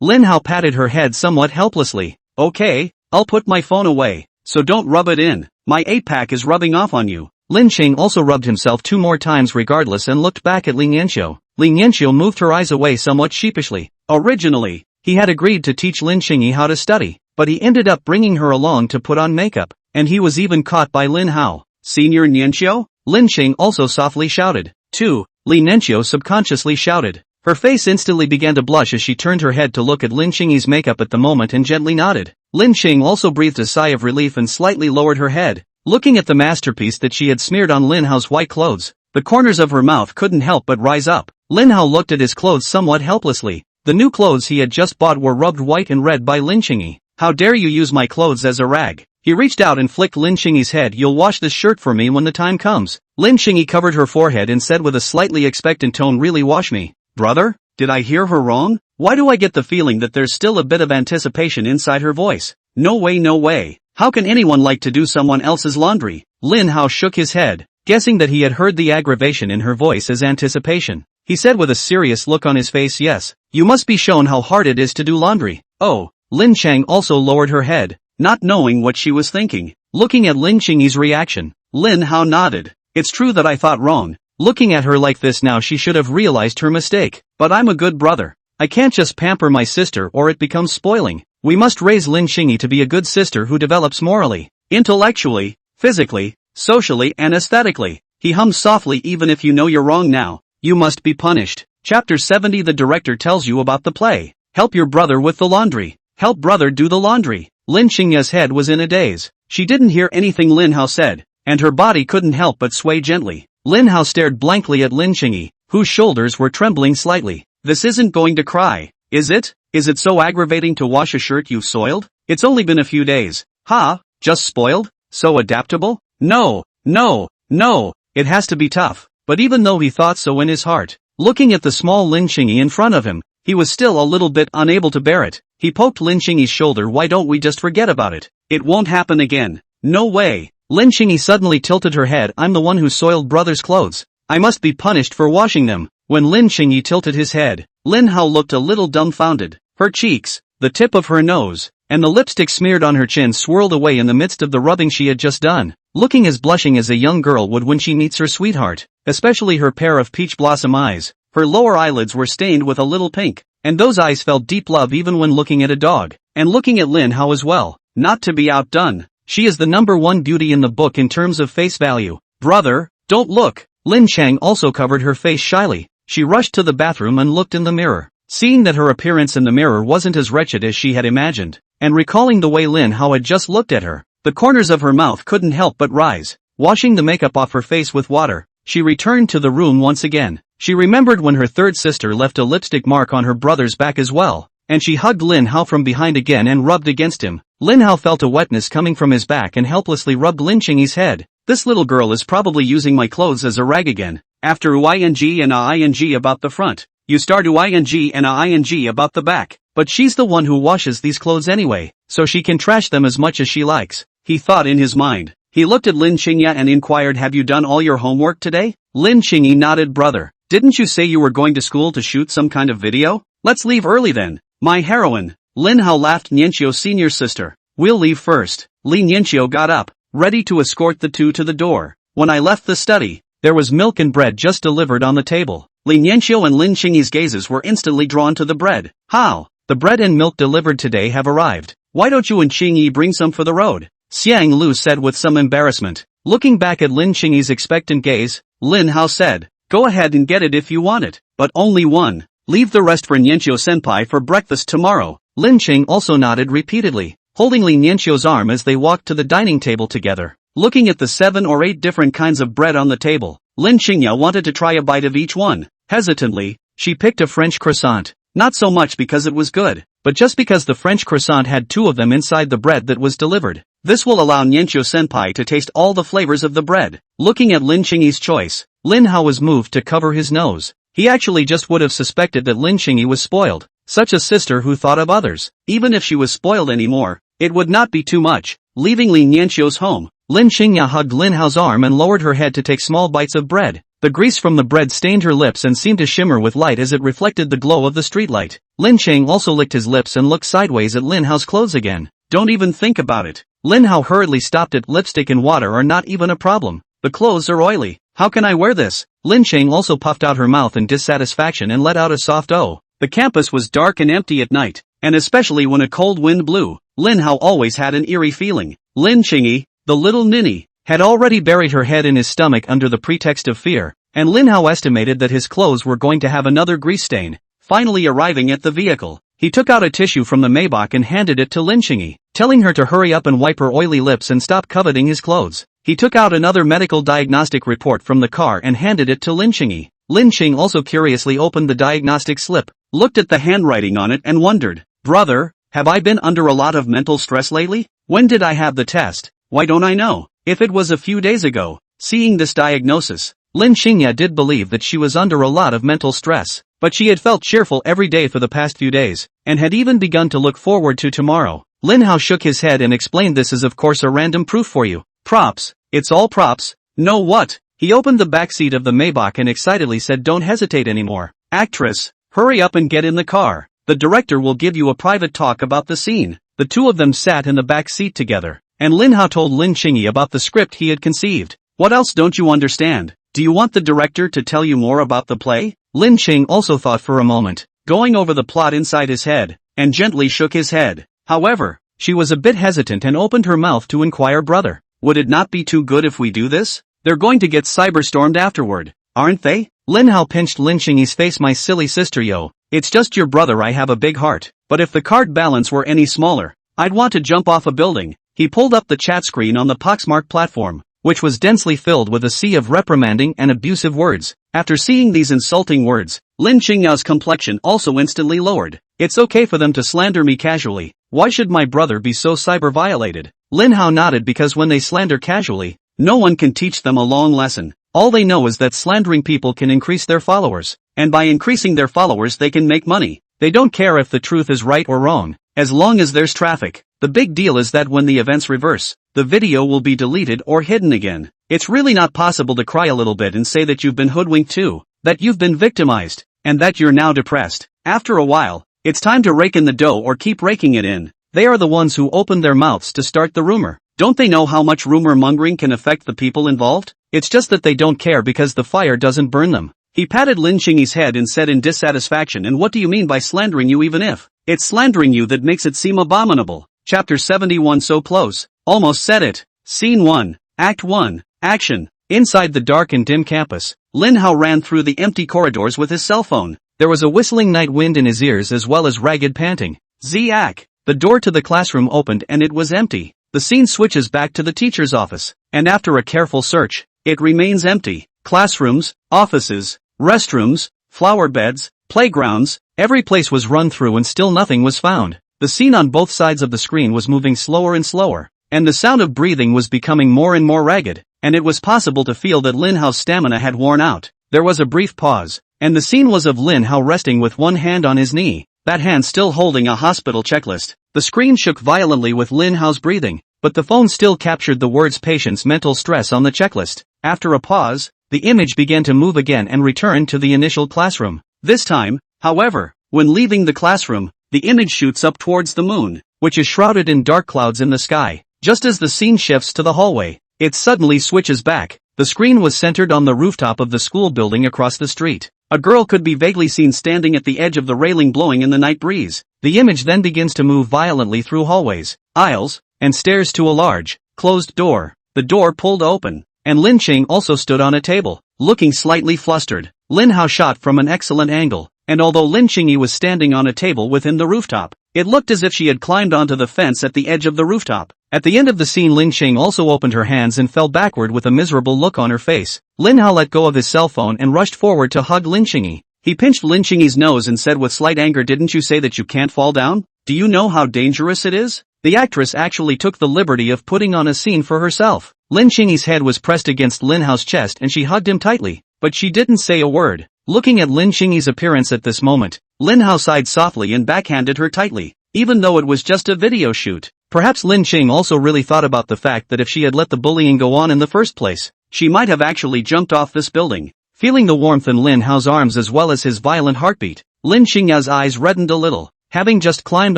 Lin Hao patted her head somewhat helplessly. Okay, I'll put my phone away, so don't rub it in. My 8-pack is rubbing off on you. Lin Cheng also rubbed himself 2 more times regardless and looked back at Ling Yanxiu. Ling Yanxiu moved her eyes away somewhat sheepishly. Originally, he had agreed to teach Lin Xingyi how to study, but he ended up bringing her along to put on makeup, and he was even caught by Lin Hao. Senior Yanxiu? Lin Cheng also softly shouted. 2. Li Yanxiu subconsciously shouted. Her face instantly began to blush as she turned her head to look at Lin Xingyi's makeup at the moment and gently nodded. Lin Cheng also breathed a sigh of relief and slightly lowered her head. Looking at the masterpiece that she had smeared on Lin Hao's white clothes, the corners of her mouth couldn't help but rise up. Lin Hao looked at his clothes somewhat helplessly. The new clothes he had just bought were rubbed white and red by Lin Xingyi. How dare you use my clothes as a rag? He reached out and flicked Lin Xingyi's head. You'll wash this shirt for me when the time comes. Lin Xingyi covered her forehead and said with a slightly expectant tone, really wash me? Brother? Did I hear her wrong? Why do I get the feeling that there's still a bit of anticipation inside her voice? No way, no way. How can anyone like to do someone else's laundry? Lin Hao shook his head, guessing that he had heard the aggravation in her voice as anticipation. He said with a serious look on his face, yes, you must be shown how hard it is to do laundry. Oh, Lin Cheng also lowered her head, not knowing what she was thinking. Looking at Lin Xingyi's reaction, Lin Hao nodded. It's true that I thought wrong. Looking at her like this now, she should have realized her mistake. But I'm a good brother. I can't just pamper my sister or it becomes spoiling. We must raise Lin Xingyi to be a good sister who develops morally, intellectually, physically, socially and aesthetically. He hummed softly, even if you know you're wrong now, you must be punished. Chapter 70. The director tells you about the play. Help your brother with the laundry. Help brother do the laundry. Lin Xingya's head was in a daze. She didn't hear anything Lin Hao said, and her body couldn't help but sway gently. Lin Hao stared blankly at Lin Xingyi, whose shoulders were trembling slightly. This isn't going to cry, is it? Is it so aggravating to wash a shirt you've soiled? It's only been a few days. Ha, just spoiled? So adaptable? No, no, no, it has to be tough. But even though he thought so in his heart, looking at the small Lin Xingyi in front of him, he was still a little bit unable to bear it. He poked Lin Xingyi's shoulder. Why don't we just forget about it? It won't happen again. No way. Lin Xingyi suddenly tilted her head. I'm the one who soiled brother's clothes. I must be punished for washing them. When Lin Xingyi tilted his head, Lin Hao looked a little dumbfounded. Her cheeks, the tip of her nose, and the lipstick smeared on her chin swirled away in the midst of the rubbing she had just done, looking as blushing as a young girl would when she meets her sweetheart, especially her pair of peach blossom eyes. Her lower eyelids were stained with a little pink, and those eyes felt deep love even when looking at a dog, and looking at Lin Hao as well. Not to be outdone, she is the #1 beauty in the book in terms of face value. Brother, don't look. Lin Cheng also covered her face shyly. She rushed to the bathroom and looked in the mirror, seeing that her appearance in the mirror wasn't as wretched as she had imagined, and recalling the way Lin Hao had just looked at her, the corners of her mouth couldn't help but rise. Washing the makeup off her face with water, she returned to the room once again. She remembered when her third sister left a lipstick mark on her brother's back as well, and she hugged Lin Hao from behind again and rubbed against him. Lin Hao felt a wetness coming from his back and helplessly rubbed Lin Xingyi's head. This little girl is probably using my clothes as a rag again. After ing and a ing about the front, you start ing and a ing about the back. But she's the one who washes these clothes anyway, so she can trash them as much as she likes, he thought in his mind. He looked at Lin Xingyi and inquired, have you done all your homework today? Lin Xingyi nodded. Brother, didn't you say you were going to school to shoot some kind of video? Let's leave early then. My heroine. Lin Hao laughed. Nianqiu senior sister. We'll leave first. Li Nianqiu got up, ready to escort the two to the door. When I left the study, there was milk and bread just delivered on the table. Li Nianqiu and Lin Xingyi's gazes were instantly drawn to the bread. How? The bread and milk delivered today have arrived. Why don't you and Xingyi bring some for the road? Xiang Lu said with some embarrassment. Looking back at Lin Xingyi's expectant gaze, Lin Hao said, go ahead and get it if you want it, but only one. Leave the rest for Nianqiu senpai for breakfast tomorrow. Lin Xing also nodded repeatedly, holding Li Nianqiu's arm as they walked to the dining table together. Looking at the 7 or 8 different kinds of bread on the table, Lin Xingya wanted to try a bite of each one. Hesitantly, she picked a French croissant. Not so much because it was good, but just because the French croissant had 2 of them inside the bread that was delivered. This will allow Nianqiu senpai to taste all the flavors of the bread. Looking at Lin Xingyi's choice, Lin Hao was moved to cover his nose. He actually just would have suspected that Lin Xingyi was spoiled. Such a sister who thought of others. Even if she was spoiled anymore, it would not be too much. Leaving Li Nianqiu's home, Lin Xingya hugged Lin Hao's arm and lowered her head to take small bites of bread. The grease from the bread stained her lips and seemed to shimmer with light as it reflected the glow of the streetlight. Lin Cheng also licked his lips and looked sideways at Lin Hao's clothes again. Don't even think about it. Lin Hao hurriedly stopped it. Lipstick and water are not even a problem. The clothes are oily. How can I wear this? Lin Cheng also puffed out her mouth in dissatisfaction and let out a soft "oh." The campus was dark and empty at night, and especially when a cold wind blew, Lin Hao always had an eerie feeling. Lin Chingy, the little ninny, had already buried her head in his stomach under the pretext of fear, and Lin Hao estimated that his clothes were going to have another grease stain. Finally arriving at the vehicle, he took out a tissue from the Maybach and handed it to Lin Chingy, telling her to hurry up and wipe her oily lips and stop coveting his clothes. He took out another medical diagnostic report from the car and handed it to Lin Chingy. Lin Ching also curiously opened the diagnostic slip, looked at the handwriting on it and wondered, "Brother, have I been under a lot of mental stress lately? When did I have the test? Why don't I know? If it was a few days ago." Seeing this diagnosis, Lin Xingya did believe that she was under a lot of mental stress, but she had felt cheerful every day for the past few days, and had even begun to look forward to tomorrow. Lin Hao shook his head and explained, "This is of course a random proof for you. Props, it's all props." "No what?" He opened the back seat of the Maybach and excitedly said, "Don't hesitate anymore. Actress, hurry up and get in the car. The director will give you a private talk about the scene." The two of them sat in the back seat together, and Lin Hao told Lin Chingy about the script he had conceived. "What else don't you understand? Do you want the director to tell you more about the play?" Lin Ching also thought for a moment, going over the plot inside his head, and gently shook his head. However, she was a bit hesitant and opened her mouth to inquire, "Brother, would it not be too good if we do this? They're going to get cyberstormed afterward, aren't they?" Lin Hao pinched Lin Chingy's face. "My silly sister, yo. It's just your brother. I have a big heart. But if the card balance were any smaller, I'd want to jump off a building." He pulled up the chat screen on the Poxmark platform, which was densely filled with a sea of reprimanding and abusive words. After seeing these insulting words, Lin Qingyao's complexion also instantly lowered. "It's okay for them to slander me casually. Why should my brother be so cyber-violated?" Lin Hao nodded, because when they slander casually, no one can teach them a long lesson. All they know is that slandering people can increase their followers, and by increasing their followers they can make money. They don't care if the truth is right or wrong, as long as there's traffic. The big deal is that when the events reverse, the video will be deleted or hidden again. It's really not possible to cry a little bit and say that you've been hoodwinked too, that you've been victimized, and that you're now depressed. After a while, it's time to rake in the dough or keep raking it in. They are the ones who opened their mouths to start the rumor. Don't they know how much rumor mongering can affect the people involved? It's just that they don't care because the fire doesn't burn them. He patted Lin Chingy's head and said in dissatisfaction, "And what do you mean by slandering you? Even if it's slandering you that makes it seem abominable." Chapter 71. So close. Almost said it. Scene 1. Act 1. Action. Inside the dark and dim campus, Lin Hao ran through the empty corridors with his cell phone. There was a whistling night wind in his ears as well as ragged panting. Ziak. The door to the classroom opened and it was empty. The scene switches back to the teacher's office, and after a careful search, it remains empty. Classrooms, offices, restrooms, flower beds, playgrounds, every place was run through and still nothing was found. The scene on both sides of the screen was moving slower and slower, and the sound of breathing was becoming more and more ragged, and it was possible to feel that Lin Hao's stamina had worn out. There was a brief pause, and the scene was of Lin Hao resting with one hand on his knee, that hand still holding a hospital checklist. The screen shook violently with Lin Hao's breathing, but the phone still captured the words "patient's mental stress" on the checklist. After a pause, the image began to move again and returned to the initial classroom. This time, however, when leaving the classroom, the image shoots up towards the moon, which is shrouded in dark clouds in the sky. Just as the scene shifts to the hallway, it suddenly switches back. The screen was centered on the rooftop of the school building across the street. A girl could be vaguely seen standing at the edge of the railing, blowing in the night breeze. The image then begins to move violently through hallways, aisles, and stairs to a large, closed door. The door pulled open, and Lin Ching also stood on a table, looking slightly flustered. Lin Hao shot from an excellent angle, and although Lin Chingy was standing on a table within the rooftop, it looked as if she had climbed onto the fence at the edge of the rooftop. At the end of the scene, Lin Ching also opened her hands and fell backward with a miserable look on her face. Lin Hao let go of his cell phone and rushed forward to hug Lin Chingy. He pinched Lin Chingy's nose and said with slight anger, "Didn't you say that you can't fall down? Do you know how dangerous it is?" The actress actually took the liberty of putting on a scene for herself. Lin Chingy's head was pressed against Lin Hao's chest and she hugged him tightly, but she didn't say a word. Looking at Lin Chingy's appearance at this moment, Lin Hao sighed softly and backhanded her tightly. Even though it was just a video shoot, Perhaps Lin Qing also really thought about the fact that if she had let the bullying go on in the first place, she might have actually jumped off this building. Feeling the warmth in Lin Hao's arms as well as his violent heartbeat, Lin Qingya's eyes reddened a little. Having just climbed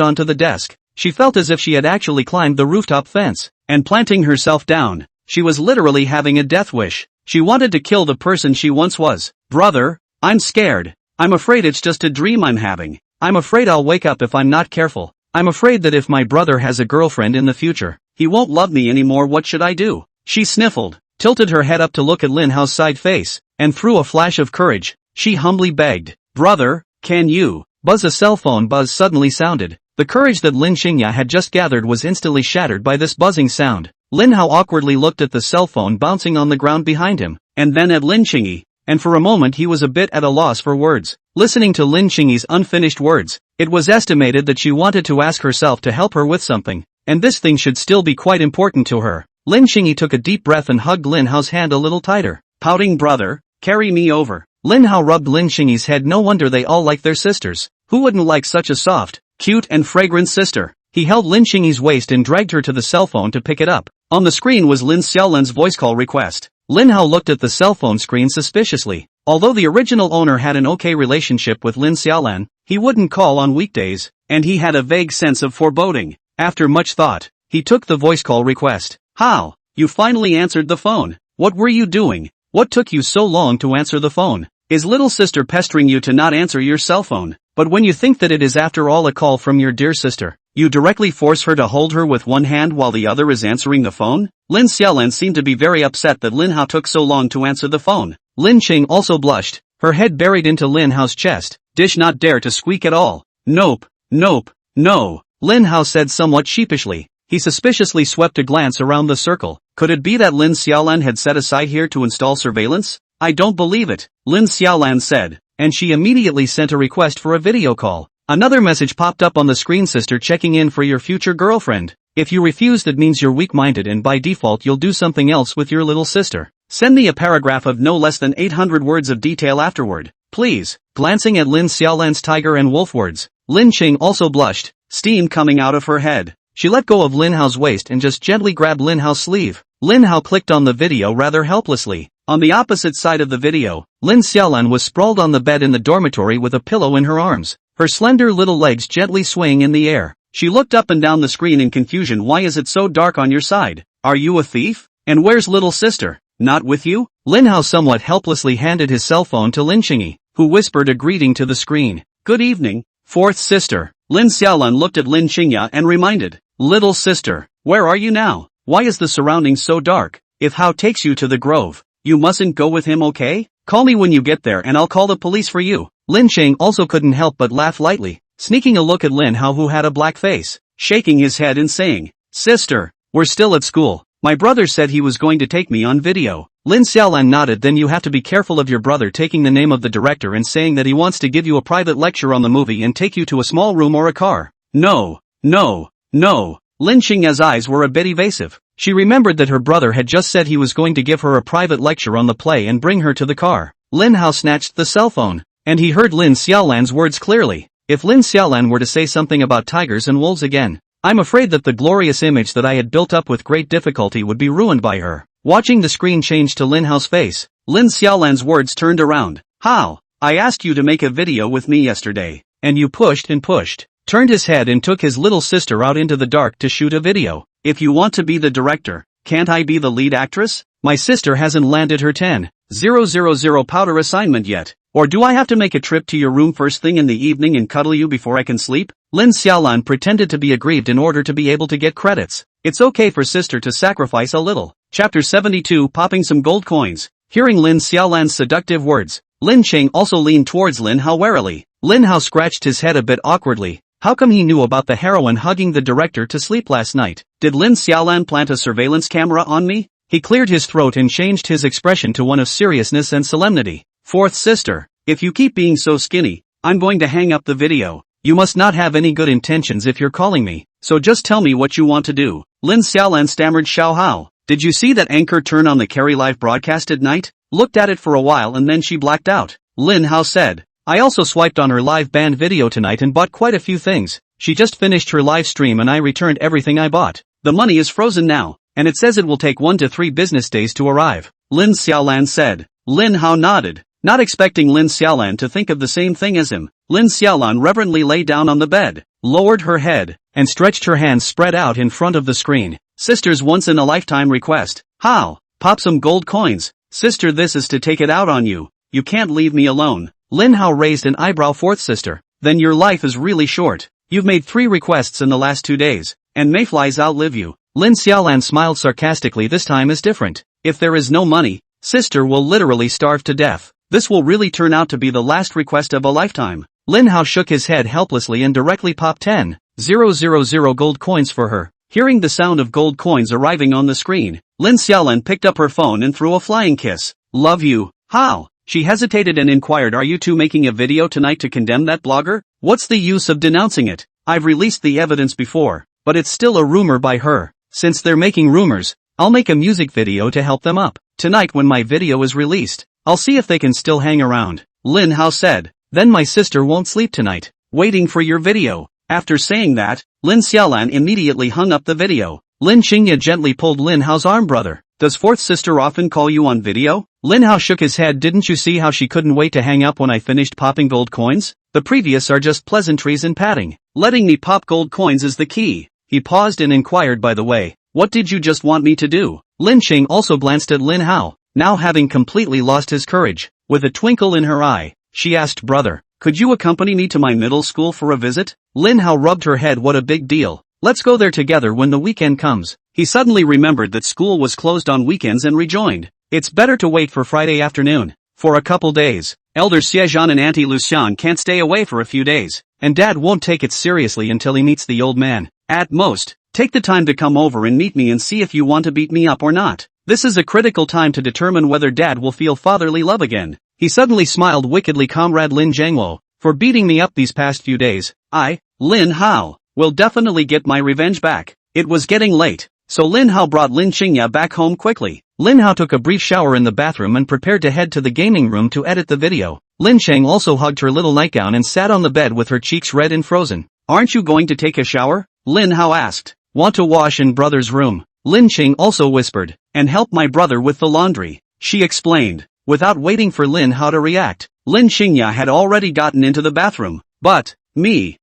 onto the desk, she felt as if she had actually climbed the rooftop fence, and planting herself down, she was literally having a death wish. She wanted to kill the person she once was. Brother, I'm scared. I'm afraid it's just a dream I'm having. I'm afraid I'll wake up if I'm not careful. I'm afraid that if my brother has a girlfriend in the future, he won't love me anymore. What should I do? She sniffled, tilted her head up to look at Lin Hao's side face, and through a flash of courage, she humbly begged, "Brother, can you?" Buzz. A cell phone buzz suddenly sounded. The courage that Lin Qingya had just gathered was instantly shattered by this buzzing sound. Lin Hao awkwardly looked at the cell phone bouncing on the ground behind him, and then at Lin Qingyi, and for a moment he was a bit at a loss for words. Listening to Lin Qingyi's unfinished words, it was estimated that she wanted to ask herself to help her with something, and this thing should still be quite important to her. Lin Qingyi took a deep breath and hugged Lin Hao's hand a little tighter. Pouting, "Brother, carry me over." Lin Hao rubbed Lin Qingyi's head. No wonder they all like their sisters. Who wouldn't like such a soft, cute and fragrant sister? He held Lin Qingyi's waist and dragged her to the cell phone to pick it up. On the screen was Lin Xiaolan's voice call request. Lin Hao looked at the cell phone screen suspiciously. Although the original owner had an okay relationship with Lin Xiaolan, he wouldn't call on weekdays, and he had a vague sense of foreboding. After much thought, he took the voice call request. "How? You finally answered the phone. What were you doing? What took you so long to answer the phone? Is little sister pestering you to not answer your cell phone? But when you think that it is after all a call from your dear sister, you directly force her to hold her with one hand while the other is answering the phone?" Lin Xiaolan seemed to be very upset that Lin Hao took so long to answer the phone. Lin Qing also blushed, her head buried into Lin Hao's chest. Dish not dare to squeak at all. "Nope, nope, no," Lin Hao said somewhat sheepishly. He suspiciously swept a glance around the circle. Could it be that Lin Xiaolan had set aside here to install surveillance? "I don't believe it," Lin Xiaolan said, and she immediately sent a request for a video call. Another message popped up on the screen. "Sister checking in for your future girlfriend. If you refuse, that means you're weak-minded and by default you'll do something else with your little sister. Send me a paragraph of no less than 800 words of detail afterward, please." Glancing at Lin Xiaolan's tiger and wolf words, Lin Qing also blushed, steam coming out of her head. She let go of Lin Hao's waist and just gently grabbed Lin Hao's sleeve. Lin Hao clicked on the video rather helplessly. On the opposite side of the video, Lin Xiaolan was sprawled on the bed in the dormitory with a pillow in her arms, her slender little legs gently swaying in the air. She looked up and down the screen in confusion. "Why is it so dark on your side? Are you a thief? And where's little sister? Not with you?" Lin Hao somewhat helplessly handed his cell phone to Lin Qingyi, who whispered a greeting to the screen. "Good evening, fourth sister." Lin Xiaolan looked at Lin Qingya and reminded, "Little sister, where are you now? Why is the surroundings so dark? If Hao takes you to the grove, you mustn't go with him, okay? Call me when you get there and I'll call the police for you." Lin Qing also couldn't help but laugh lightly, sneaking a look at Lin Hao, who had a black face, shaking his head and saying, "Sister, we're still at school. My brother said he was going to take me on video." Lin Xiaolan nodded. "Then you have to be careful of your brother taking the name of the director and saying that he wants to give you a private lecture on the movie and take you to a small room or a car." "No, no, no." Lin Qingya's eyes were a bit evasive. She remembered that her brother had just said he was going to give her a private lecture on the play and bring her to the car. Lin Hao snatched the cell phone, and he heard Lin Xiaolan's words clearly. If Lin Xiaolan were to say something about tigers and wolves again, I'm afraid that the glorious image that I had built up with great difficulty would be ruined by her. Watching the screen change to Lin Hao's face, Lin Xiaolan's words turned around. "How? I asked you to make a video with me yesterday, and you pushed and pushed." Turned his head and took his little sister out into the dark to shoot a video. "If you want to be the director, can't I be the lead actress? My sister hasn't landed her 10,000 powder assignment yet. Or do I have to make a trip to your room first thing in the evening and cuddle you before I can sleep?" Lin Xiaolan pretended to be aggrieved in order to be able to get credits. It's okay for sister to sacrifice a little. Chapter 72, Popping Some Gold Coins. Hearing Lin Xiaolan's seductive words, Lin Qing also leaned towards Lin Hao warily. Lin Hao scratched his head a bit awkwardly. How come he knew about the heroine hugging the director to sleep last night? Did Lin Xiaolan plant a surveillance camera on me? He cleared his throat and changed his expression to one of seriousness and solemnity. "Fourth sister, if you keep being so skinny, I'm going to hang up the video. You must not have any good intentions if you're calling me, so just tell me what you want to do." Lin Xiaolan stammered. "Xiao Hao, did you see that anchor turn on the Carry Live broadcast at night?" Looked at it for a while and then she blacked out. Lin Hao said, "I also swiped on her live band video tonight and bought quite a few things. She just finished her live stream and I returned everything I bought. The money is frozen now, and it says it will take 1 to 3 business days to arrive, Lin Xiaolan said. Lin Hao nodded, not expecting Lin Xiaolan to think of the same thing as him. Lin Xiaolan reverently lay down on the bed, lowered her head, and stretched her hands spread out in front of the screen. Sister's once-in-a-lifetime request. How? Pop some gold coins. Sister, this is to take it out on you. You can't leave me alone. Lin Hao raised an eyebrow. Fourth sister. Then your life is really short. You've made 3 requests in the last 2 days, and mayflies outlive you. Lin Xiaolan smiled sarcastically. This time is different. If there is no money, sister will literally starve to death. This will really turn out to be the last request of a lifetime. Lin Hao shook his head helplessly and directly popped 10,000 gold coins for her. Hearing the sound of gold coins arriving on the screen, Lin Xiaolan picked up her phone and threw a flying kiss. Love you. How? She hesitated and inquired, are you two making a video tonight to condemn that blogger? What's the use of denouncing it? I've released the evidence before, but it's still a rumor by her. Since they're making rumors, I'll make a music video to help them up. Tonight when my video is released, I'll see if they can still hang around. Lin Hao said. Then my sister won't sleep tonight, waiting for your video. After saying that, Lin Xiaolan immediately hung up the video. Lin Qingya gently pulled Lin Hao's arm. Brother, does fourth sister often call you on video? Lin Hao shook his head. Didn't you see how she couldn't wait to hang up when I finished popping gold coins? The previous are just pleasantries and padding. Letting me pop gold coins is the key. He paused and inquired, by the way, what did you just want me to do? Lin Qing also glanced at Lin Hao, now having completely lost his courage. With a twinkle in her eye, she asked, brother, could you accompany me to my middle school for a visit? Lin Hao rubbed her head. What a big deal. Let's go there together when the weekend comes. He suddenly remembered that school was closed on weekends and rejoined. It's better to wait for Friday afternoon. For a couple days. Elder Xiejian and Auntie Lucian can't stay away for a few days. And Dad won't take it seriously until he meets the old man. At most, take the time to come over and meet me and see if you want to beat me up or not. This is a critical time to determine whether Dad will feel fatherly love again. He suddenly smiled wickedly. Comrade Lin Zhengwo, for beating me up these past few days, I, Lin Hao, will definitely get my revenge back. It was getting late, so Lin Hao brought Lin Qingya back home quickly. Lin Hao took a brief shower in the bathroom and prepared to head to the gaming room to edit the video. Lin Cheng also hugged her little nightgown and sat on the bed with her cheeks red and frozen. Aren't you going to take a shower? Lin Hao asked. Want to wash in brother's room? Lin Cheng also whispered. And help my brother with the laundry, she explained. Without waiting for Lin Hao to react, Lin Qingya had already gotten into the bathroom. But, me,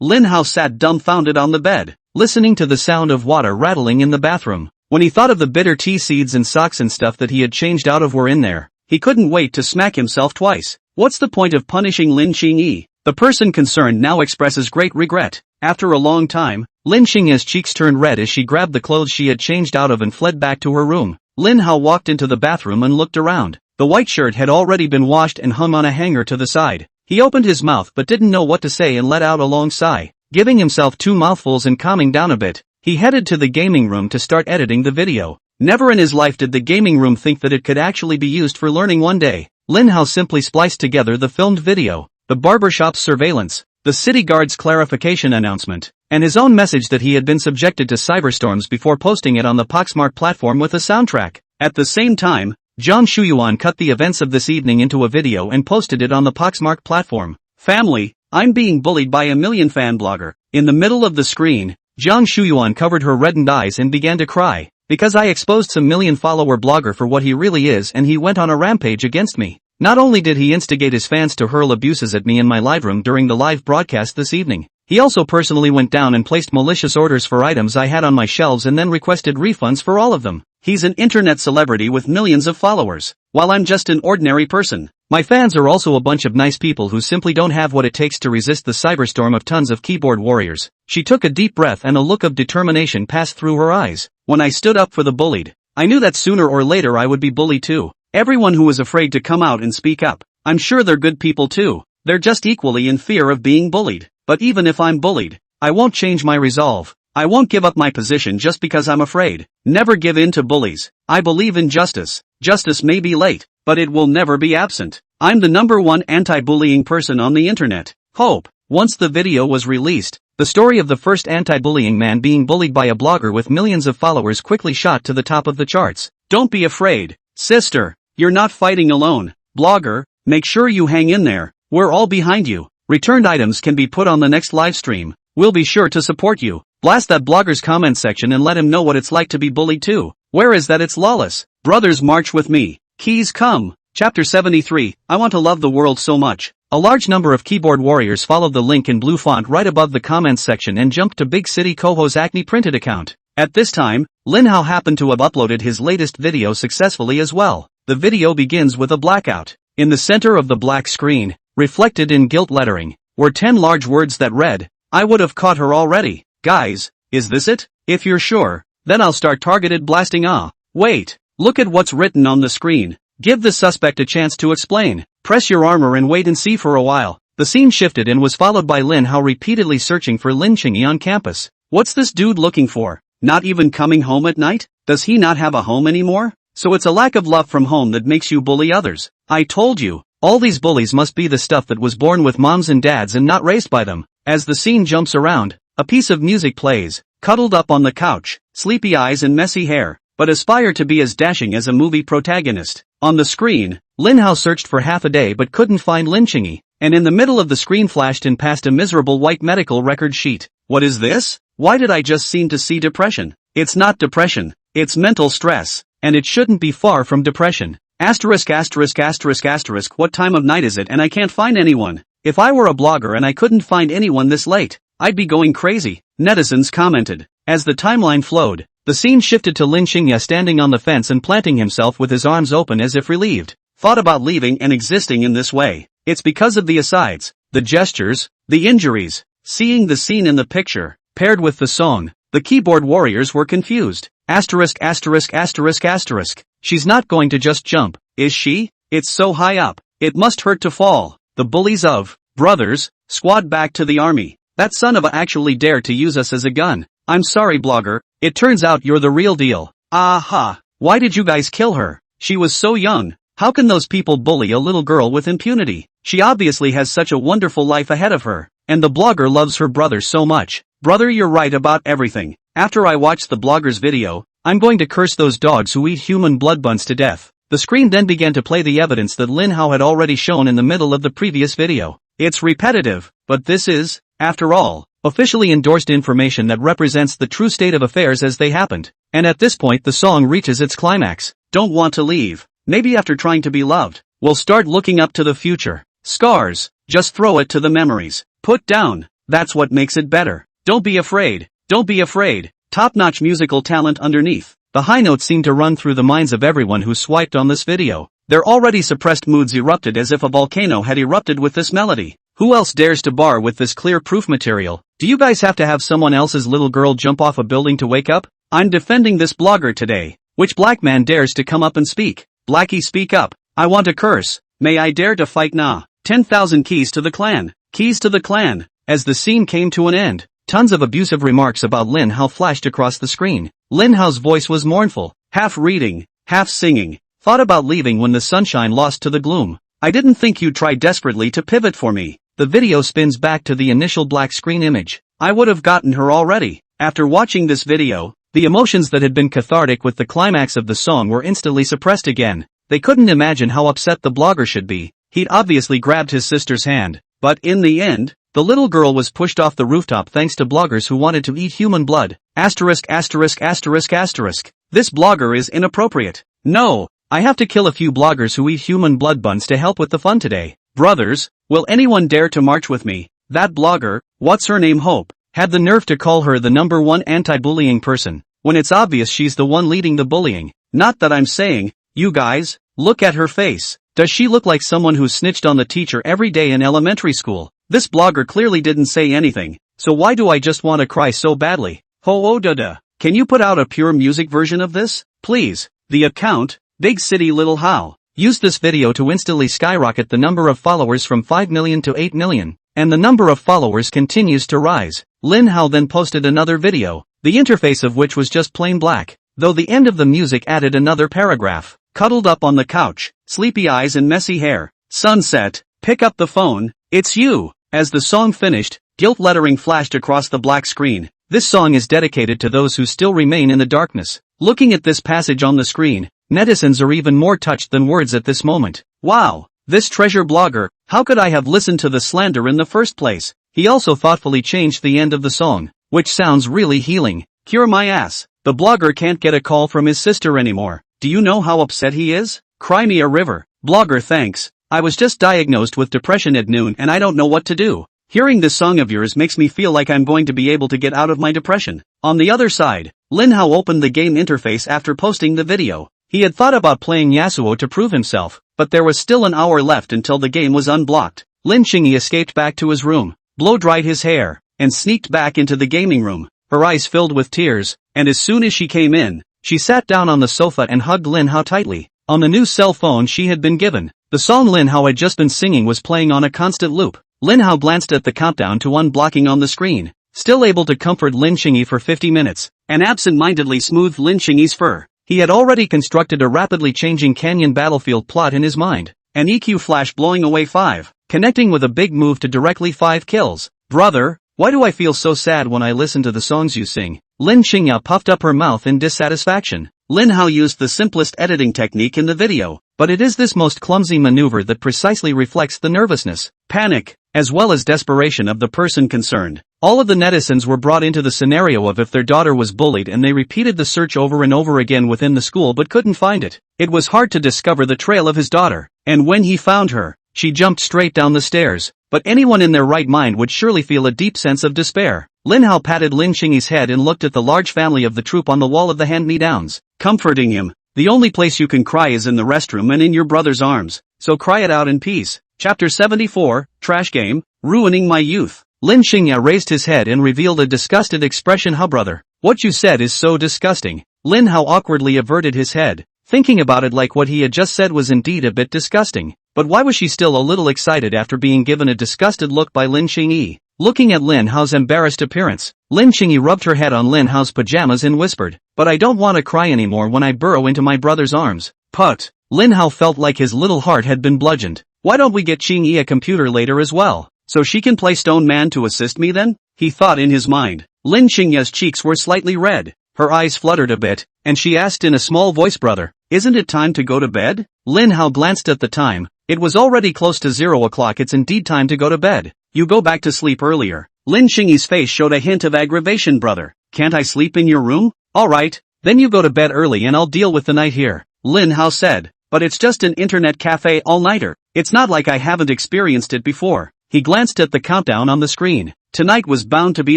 Lin Hao sat dumbfounded on the bed, listening to the sound of water rattling in the bathroom. When he thought of the bitter tea seeds and socks and stuff that he had changed out of were in there, he couldn't wait to smack himself twice. What's the point of punishing Lin Qingyi? The person concerned now expresses great regret. After a long time, Lin Qingya's cheeks turned red as she grabbed the clothes she had changed out of and fled back to her room. Lin Hao walked into the bathroom and looked around. The white shirt had already been washed and hung on a hanger to the side. He opened his mouth but didn't know what to say and let out a long sigh. Giving himself 2 mouthfuls and calming down a bit, he headed to the gaming room to start editing the video. Never in his life did the gaming room think that it could actually be used for learning one day. Lin Hao simply spliced together the filmed video, the barbershop's surveillance, the city guard's clarification announcement, and his own message that he had been subjected to cyberstorms before posting it on the Poxmart platform with a soundtrack. At the same time, Zhang Shuyuan cut the events of this evening into a video and posted it on the Poxmart platform. Family, I'm being bullied by a million fan blogger. In the middle of the screen, Zhang Shuyuan covered her reddened eyes and began to cry. Because I exposed some million-follower blogger for what he really is and he went on a rampage against me. Not only did he instigate his fans to hurl abuses at me in my live room during the live broadcast this evening, he also personally went down and placed malicious orders for items I had on my shelves and then requested refunds for all of them. He's an internet celebrity with millions of followers, while I'm just an ordinary person. My fans are also a bunch of nice people who simply don't have what it takes to resist the cyberstorm of tons of keyboard warriors. She took a deep breath and a look of determination passed through her eyes. When I stood up for the bullied, I knew that sooner or later I would be bullied too. Everyone who is afraid to come out and speak up, I'm sure they're good people too. They're just equally in fear of being bullied. But even if I'm bullied, I won't change my resolve. I won't give up my position just because I'm afraid. Never give in to bullies. I believe in justice. Justice may be late, but it will never be absent. I'm the #1 anti-bullying person on the internet. Hope. Once the video was released, the story of the first anti-bullying man being bullied by a blogger with millions of followers quickly shot to the top of the charts. Don't be afraid, sister. You're not fighting alone. Blogger, make sure you hang in there. We're all behind you. Returned items can be put on the next live stream. We'll be sure to support you. Blast that blogger's comment section and let him know what it's like to be bullied too. Where is that it's lawless? Brothers march with me. Keys come. Chapter 73, I want to love the world so much. A large number of keyboard warriors followed the link in blue font right above the comments section and jumped to Big City Koho's Acne printed account. At this time, Lin Hao happened to have uploaded his latest video successfully as well. The video begins with a blackout. In the center of the black screen, reflected in gilt lettering, were 10 large words that read, I would have caught her already. Guys, is this it? If you're sure, then I'll start targeted blasting. Wait, look at what's written on the screen. Give the suspect a chance to explain. Press your armor and wait and see for a while. The scene shifted and was followed by Lin Hao repeatedly searching for Lin Qingyi on campus. What's this dude looking for? Not even coming home at night? Does he not have a home anymore? So it's a lack of love from home that makes you bully others. I told you, all these bullies must be the stuff that was born with moms and dads and not raised by them. As the scene jumps around, a piece of music plays, cuddled up on the couch, sleepy eyes and messy hair, but aspire to be as dashing as a movie protagonist. On the screen, Lin Hao searched for half a day but couldn't find Lin Qingyi, and in the middle of the screen flashed and passed a miserable white medical record sheet. What is this? Why did I just seem to see depression? It's not depression, it's mental stress, and it shouldn't be far from depression. Asterisk asterisk asterisk asterisk, what time of night is it and I can't find anyone? If I were a blogger and I couldn't find anyone this late, I'd be going crazy, netizens commented. As the timeline flowed, the scene shifted to Lin Qingyi standing on the fence and planting himself with his arms open as if relieved. Thought about leaving and existing in this way. It's because of the asides, the gestures, the injuries. Seeing the scene in the picture, paired with the song, the keyboard warriors were confused. Asterisk asterisk asterisk asterisk. She's not going to just jump, is she? It's so high up, it must hurt to fall. The bullies of brothers squad back to the army. That son of a actually dared to use us as a gun. I'm sorry blogger, it turns out you're the real deal. Aha, why did you guys kill her? She was so young. How can those people bully a little girl with impunity? She obviously has such a wonderful life ahead of her, and the blogger loves her brother so much. Brother, you're right about everything. After I watch the blogger's video, I'm going to curse those dogs who eat human blood buns to death. The screen then began to play the evidence that Lin Hao had already shown in the middle of the previous video. It's repetitive, but this is, after all, officially endorsed information that represents the true state of affairs as they happened. And at this point the song reaches its climax. Don't want to leave. Maybe after trying to be loved, we'll start looking up to the future. Scars, just throw it to the memories. Put down, that's what makes it better. Don't be afraid, don't be afraid. Top-notch musical talent underneath. The high notes seem to run through the minds of everyone who swiped on this video. Their already suppressed moods erupted as if a volcano had erupted with this melody. Who else dares to bar with this clear proof material? Do you guys have to have someone else's little girl jump off a building to wake up? I'm defending this blogger today. Which black man dares to come up and speak? Blackie, speak up. I want to curse. May I dare to fight? Nah. 10,000 keys to the clan. Keys to the clan. As the scene came to an end, tons of abusive remarks about Lin Hao flashed across the screen. Lin Hao's voice was mournful, half reading, half singing. Thought about leaving when the sunshine lost to the gloom. I didn't think you'd try desperately to pivot for me. The video spins back to the initial black screen image. I would have gotten her already. After watching this video, the emotions that had been cathartic with the climax of the song were instantly suppressed again. They couldn't imagine how upset the blogger should be. He'd obviously grabbed his sister's hand, but in the end, the little girl was pushed off the rooftop thanks to bloggers who wanted to eat human blood. Asterisk asterisk asterisk asterisk. This blogger is inappropriate. No, I have to kill a few bloggers who eat human blood buns to help with the fun today. Brothers, will anyone dare to march with me? That blogger, what's her name, Hope, had the nerve to call her the #1 anti-bullying person, when it's obvious she's the one leading the bullying. Not that I'm saying, you guys, look at her face. Does she look like someone who snitched on the teacher every day in elementary school? This blogger clearly didn't say anything, so why do I just want to cry so badly? Ho-oh-da-da. Can you put out a pure music version of this? Please. The account, Big City Little How, used this video to instantly skyrocket the number of followers from 5 million to 8 million, and the number of followers continues to rise. Lin Hao then posted another video, the interface of which was just plain black, though the end of the music added another paragraph. Cuddled up on the couch, sleepy eyes and messy hair. Sunset, pick up the phone, it's you. As the song finished, gilt lettering flashed across the black screen. This song is dedicated to those who still remain in the darkness. Looking at this passage on the screen, netizens are even more touched than words at this moment. Wow, this treasure blogger, how could I have listened to the slander in the first place? He also thoughtfully changed the end of the song, which sounds really healing. Cure my ass. The blogger can't get a call from his sister anymore. Do you know how upset he is? Cry me a river. Blogger thanks. I was just diagnosed with depression at noon and I don't know what to do. Hearing this song of yours makes me feel like I'm going to be able to get out of my depression. On the other side, Lin Hao opened the game interface after posting the video. He had thought about playing Yasuo to prove himself, but there was still an hour left until the game was unblocked. Lin Qingyi escaped back to his room, blow-dried his hair, and sneaked back into the gaming room, her eyes filled with tears, and as soon as she came in, she sat down on the sofa and hugged Lin Hao tightly. On the new cell phone she had been given, the song Lin Hao had just been singing was playing on a constant loop. Lin Hao glanced at the countdown to unblocking on the screen, still able to comfort Lin Qingyi for 50 minutes, and absent-mindedly smoothed Lin Qingyi's fur. He had already constructed a rapidly changing canyon battlefield plot in his mind, an EQ flash blowing away 5, connecting with a big move to directly 5 kills. Brother, why do I feel so sad when I listen to the songs you sing? Lin Qingyi puffed up her mouth in dissatisfaction. Lin Hao used the simplest editing technique in the video, but it is this most clumsy maneuver that precisely reflects the nervousness, panic, as well as desperation of the person concerned. All of the netizens were brought into the scenario of if their daughter was bullied and they repeated the search over and over again within the school but couldn't find it. It was hard to discover the trail of his daughter, and when he found her, she jumped straight down the stairs. But anyone in their right mind would surely feel a deep sense of despair. Lin Hao patted Lin Qingyi's head and looked at the large family of the troop on the wall of the hand-me-downs, comforting him. The only place you can cry is in the restroom and in your brother's arms, so cry it out in peace. Chapter 74, Trash Game, Ruining My Youth. Lin Qingyi raised his head and revealed a disgusted expression. How brother? What you said is so disgusting. Lin Hao awkwardly averted his head, thinking about it like what he had just said was indeed a bit disgusting. But why was she still a little excited after being given a disgusted look by Lin Qingyi? Looking at Lin Hao's embarrassed appearance, Lin Qingyi rubbed her head on Lin Hao's pajamas and whispered, "But I don't want to cry anymore when I burrow into my brother's arms." Put. Lin Hao felt like his little heart had been bludgeoned. Why don't we get Qingyi a computer later as well, so she can play Stone Man to assist me then? He thought in his mind. Lin Qingyi's cheeks were slightly red, her eyes fluttered a bit, and she asked in a small voice, "Brother, isn't it time to go to bed?" Lin Hao glanced at the time. It was already close to 0 o'clock. It's indeed time to go to bed. You go back to sleep earlier. Lin Qingyi's face showed a hint of aggravation. Brother, can't I sleep in your room? Alright, then you go to bed early and I'll deal with the night here, Lin Hao said. But it's just an internet cafe all-nighter. It's not like I haven't experienced it before. He glanced at the countdown on the screen. Tonight was bound to be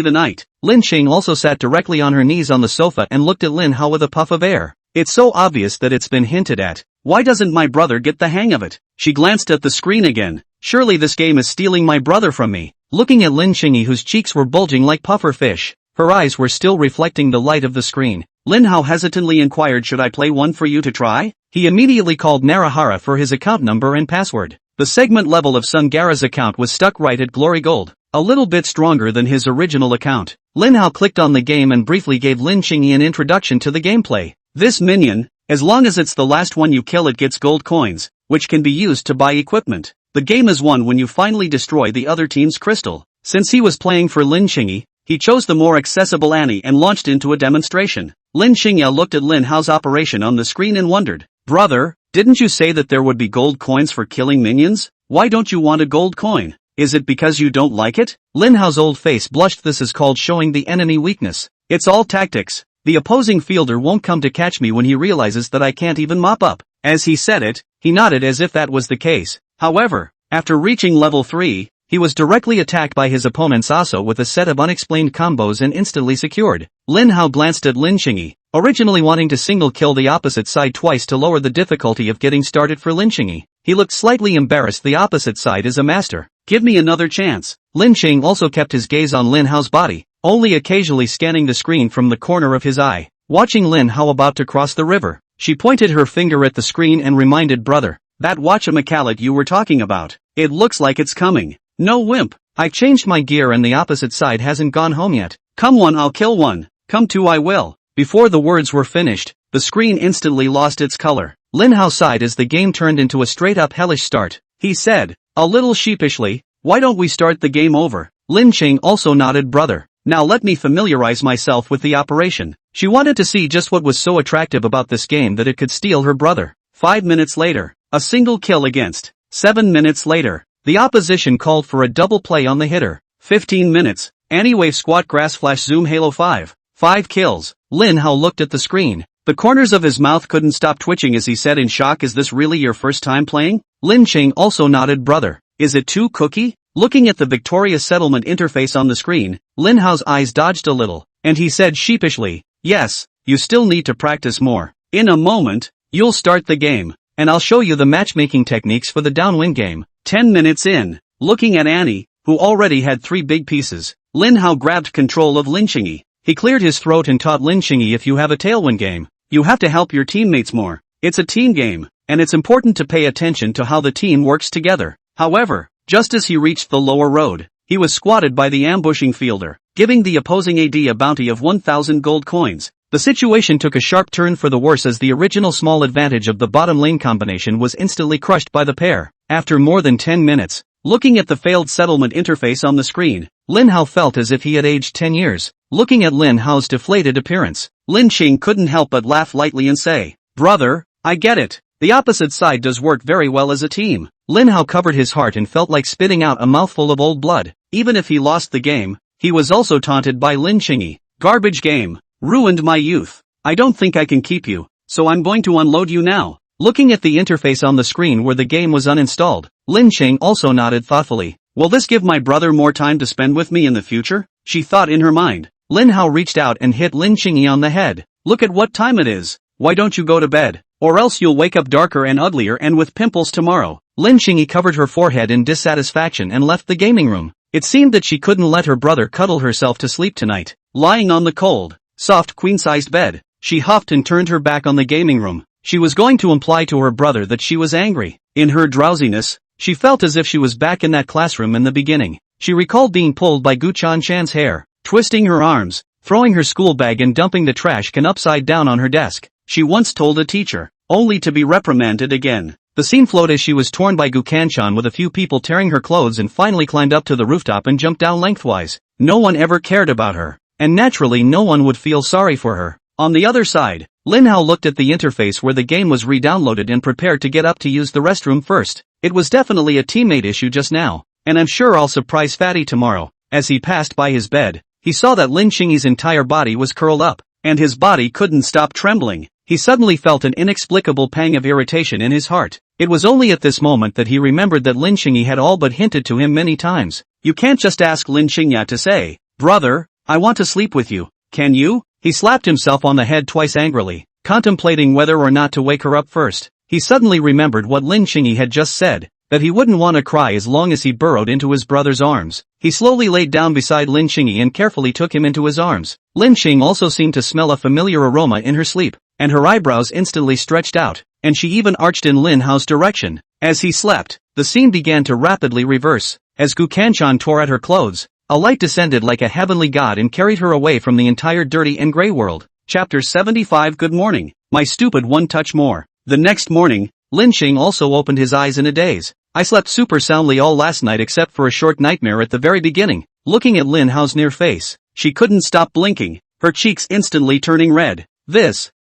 the night. Lin Qing also sat directly on her knees on the sofa and looked at Lin Hao with a puff of air. It's so obvious that it's been hinted at. Why doesn't my brother get the hang of it? She glanced at the screen again. Surely this game is stealing my brother from me. Looking at Lin Qingyi, whose cheeks were bulging like puffer fish, her eyes were still reflecting the light of the screen. Lin Hao hesitantly inquired, "Should I play one for you to try?" He immediately called Narahara for his account number and password. The segment level of Sungara's account was stuck right at Glory Gold, a little bit stronger than his original account. Lin Hao clicked on the game and briefly gave Lin Qingyi an introduction to the gameplay. This minion, as long as it's the last one you kill, it gets gold coins, which can be used to buy equipment. The game is won when you finally destroy the other team's crystal. Since he was playing for Lin Qingyi, he chose the more accessible Annie and launched into a demonstration. Lin Qingyi looked at Lin Hao's operation on the screen and wondered, "Brother, didn't you say that there would be gold coins for killing minions? Why don't you want a gold coin? Is it because you don't like it?" Lin Hao's old face blushed. "This is called showing the enemy weakness. It's all tactics. The opposing fielder won't come to catch me when he realizes that I can't even mop up." As he said it, he nodded as if that was the case. However, after reaching level 3, he was directly attacked by his opponent's Aso with a set of unexplained combos and instantly secured. Lin Hao glanced at Lin Qingyi, originally wanting to single kill the opposite side twice to lower the difficulty of getting started for Lin Qingyi. He looked slightly embarrassed. The opposite side is a master. Give me another chance. Lin Qing also kept his gaze on Lin Hao's body, only occasionally scanning the screen from the corner of his eye. Watching Lin Hao about to cross the river, she pointed her finger at the screen and reminded, "Brother, that whatchamacallit you were talking about, it looks like it's coming." "No wimp, I changed my gear and the opposite side hasn't gone home yet. Come one I'll kill one, come two I will." Before the words were finished, the screen instantly lost its color. Lin Hao sighed as the game turned into a straight-up hellish start. He said, a little sheepishly, "Why don't we start the game over?" Lin Qing also nodded. "Brother, now let me familiarize myself with the operation." She wanted to see just what was so attractive about this game that it could steal her brother. 5 minutes later, a single kill against. 7 minutes later, the opposition called for a double play on the hitter. 15 minutes. Anywave squat grass flash zoom halo 5. 5 kills. Lin Hao looked at the screen. The corners of his mouth couldn't stop twitching as he said in shock, "Is this really your first time playing?" Lin Ching also nodded. "Brother, is it too cookie?" Looking at the Victoria Settlement interface on the screen, Lin Hao's eyes dodged a little, and he said sheepishly, "Yes, you still need to practice more. In a moment, you'll start the game, and I'll show you the matchmaking techniques for the downwind game." 10 minutes in, looking at Annie, who already had 3 big pieces, Lin Hao grabbed control of Lin Chingy. He cleared his throat and taught Lin Chingy, "If you have a tailwind game, you have to help your teammates more. It's a team game, and it's important to pay attention to how the team works together." However, just as he reached the lower road, he was squatted by the ambushing fielder, giving the opposing AD a bounty of 1,000 gold coins. The situation took a sharp turn for the worse as the original small advantage of the bottom lane combination was instantly crushed by the pair. After more than 10 minutes, looking at the failed settlement interface on the screen, Lin Hao felt as if he had aged 10 years. Looking at Lin Hao's deflated appearance, Lin Qing couldn't help but laugh lightly and say, "Brother, I get it. The opposite side does work very well as a team." Lin Hao covered his heart and felt like spitting out a mouthful of old blood. Even if he lost the game, he was also taunted by Lin Chingy. "Garbage game. Ruined my youth. I don't think I can keep you, so I'm going to unload you now." Looking at the interface on the screen where the game was uninstalled, Lin Ching also nodded thoughtfully. "Will this give my brother more time to spend with me in the future?" she thought in her mind. Lin Hao reached out and hit Lin Chingy on the head. "Look at what time it is. Why don't you go to bed? Or else you'll wake up darker and uglier and with pimples tomorrow." Lin Chingy covered her forehead in dissatisfaction and left the gaming room. It seemed that she couldn't let her brother cuddle herself to sleep tonight. Lying on the cold, soft queen-sized bed, she huffed and turned her back on the gaming room. She was going to imply to her brother that she was angry. In her drowsiness, she felt as if she was back in that classroom in the beginning. She recalled being pulled by Gu Chanchan's hair, twisting her arms, throwing her school bag and dumping the trash can upside down on her desk. She once told a teacher, only to be reprimanded again. The scene flowed as she was torn by Gu Kanchan with a few people tearing her clothes and finally climbed up to the rooftop and jumped down lengthwise. No one ever cared about her, and naturally no one would feel sorry for her. On the other side, Lin Hao looked at the interface where the game was re-downloaded and prepared to get up to use the restroom first. It was definitely a teammate issue just now, and I'm sure I'll surprise Fatty tomorrow. As he passed by his bed, he saw that Lin Chingy's entire body was curled up, and his body couldn't stop trembling. He suddenly felt an inexplicable pang of irritation in his heart. It was only at this moment that he remembered that Lin Chingy had all but hinted to him many times. You can't just ask Lin Chingy to say, "Brother, I want to sleep with you, can you?" He slapped himself on the head twice angrily, contemplating whether or not to wake her up first. He suddenly remembered what Lin Chingy had just said, that he wouldn't want to cry as long as he burrowed into his brother's arms. He slowly laid down beside Lin Chingy and carefully took him into his arms. Lin Ching also seemed to smell a familiar aroma in her sleep, and her eyebrows instantly stretched out, and she even arched in Lin Hao's direction. As he slept, the scene began to rapidly reverse. As Gu Kanchan tore at her clothes, a light descended like a heavenly god and carried her away from the entire dirty and gray world. Chapter 75. Good morning, my stupid one touch more. The next morning, Lin Ching also opened his eyes in a daze. I slept super soundly all last night except for a short nightmare at the very beginning. Looking at Lin Hao's near face, she couldn't stop blinking, her cheeks instantly turning red. This,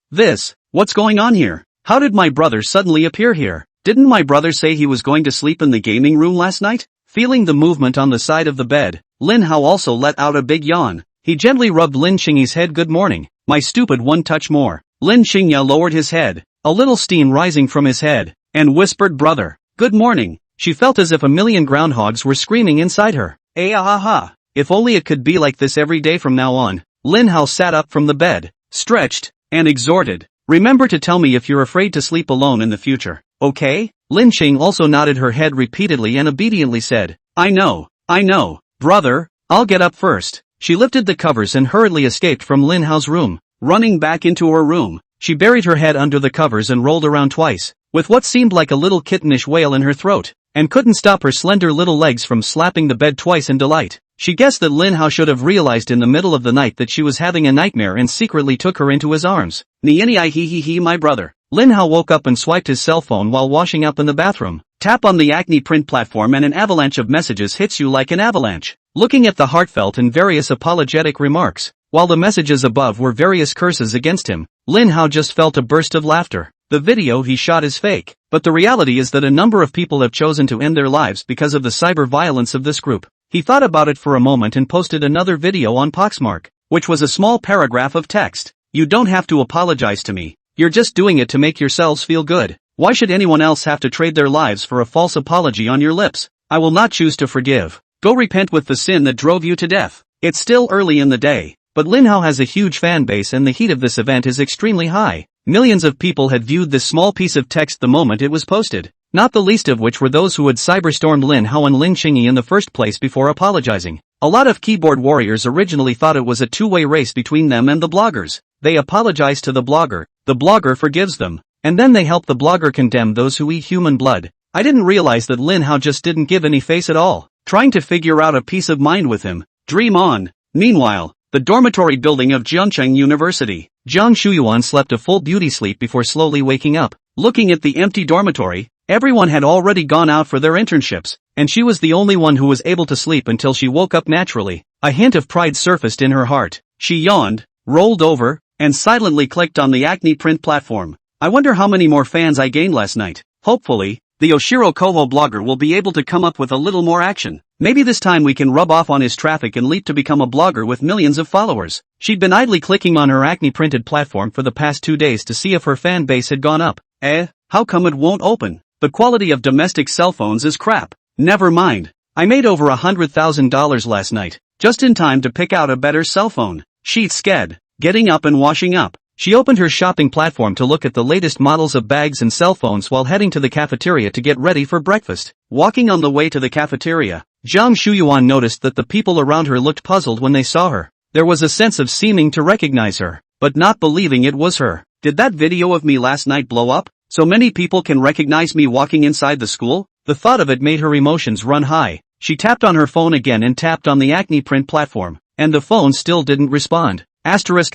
what's going on here? How did my brother suddenly appear here? Didn't my brother say he was going to sleep in the gaming room last night? Feeling the movement on the side of the bed, Lin Hao also let out a big yawn. He gently rubbed Lin Chingy's head. Good morning, my stupid one touch more. Lin Chingya lowered his head, a little steam rising from his head, and whispered, "Brother, good morning." She felt as if a million groundhogs were screaming inside her. If only it could be like this every day from now on. Lin Hao sat up from the bed, stretched, and exhorted, "Remember to tell me if you're afraid to sleep alone in the future, okay?" Lin Ching also nodded her head repeatedly and obediently said, I know, brother, I'll get up first." She lifted the covers and hurriedly escaped from Lin Hao's room. Running back into her room, she buried her head under the covers and rolled around twice, with what seemed like a little kittenish wail in her throat, and couldn't stop her slender little legs from slapping the bed twice in delight. She guessed that Lin Hao should have realized in the middle of the night that she was having a nightmare and secretly took her into his arms. "Niani I he my brother." Lin Hao woke up and swiped his cell phone while washing up in the bathroom. Tap on the Acne print platform and an avalanche of messages hits you like an avalanche. Looking at the heartfelt and various apologetic remarks, while the messages above were various curses against him, Lin Hao just felt a burst of laughter. The video he shot is fake, but the reality is that a number of people have chosen to end their lives because of the cyber violence of this group. He thought about it for a moment and posted another video on Poxmark, which was a small paragraph of text. You don't have to apologize to me. You're just doing it to make yourselves feel good. Why should anyone else have to trade their lives for a false apology on your lips? I will not choose to forgive. Go repent with the sin that drove you to death. It's still early in the day, but Lin Hao has a huge fan base and the heat of this event is extremely high. Millions of people had viewed this small piece of text the moment it was posted, not the least of which were those who had cyberstormed Lin Hao and Lin Qingyi in the first place before apologizing. A lot of keyboard warriors originally thought it was a two-way race between them and the bloggers. They apologize to the blogger forgives them, and then they help the blogger condemn those who eat human blood. I didn't realize that Lin Hao just didn't give any face at all. Trying to figure out a peace of mind with him. Dream on. Meanwhile, the dormitory building of Jiangcheng University. Jiang Shuyuan slept a full beauty sleep before slowly waking up. Looking at the empty dormitory, everyone had already gone out for their internships, and she was the only one who was able to sleep until she woke up naturally. A hint of pride surfaced in her heart. She yawned, rolled over, and silently clicked on the Acne print platform. I wonder how many more fans I gained last night. Hopefully, the Oshiro Koho blogger will be able to come up with a little more action. Maybe this time we can rub off on his traffic and leap to become a blogger with millions of followers. She'd been idly clicking on her Acne printed platform for the past 2 days to see if her fan base had gone up. How come it won't open? The quality of domestic cell phones is crap. Never mind. I made over $100,000 last night, just in time to pick out a better cell phone. She's sked. Getting up and washing up. She opened her shopping platform to look at the latest models of bags and cell phones while heading to the cafeteria to get ready for breakfast. Walking on the way to the cafeteria, Jiang Shuyuan noticed that the people around her looked puzzled when they saw her. There was a sense of seeming to recognize her, but not believing it was her. Did that video of me last night blow up? So many people can recognize me walking inside the school? The thought of it made her emotions run high. She tapped on her phone again and tapped on the Acne print platform, and the phone still didn't respond. Asterisk.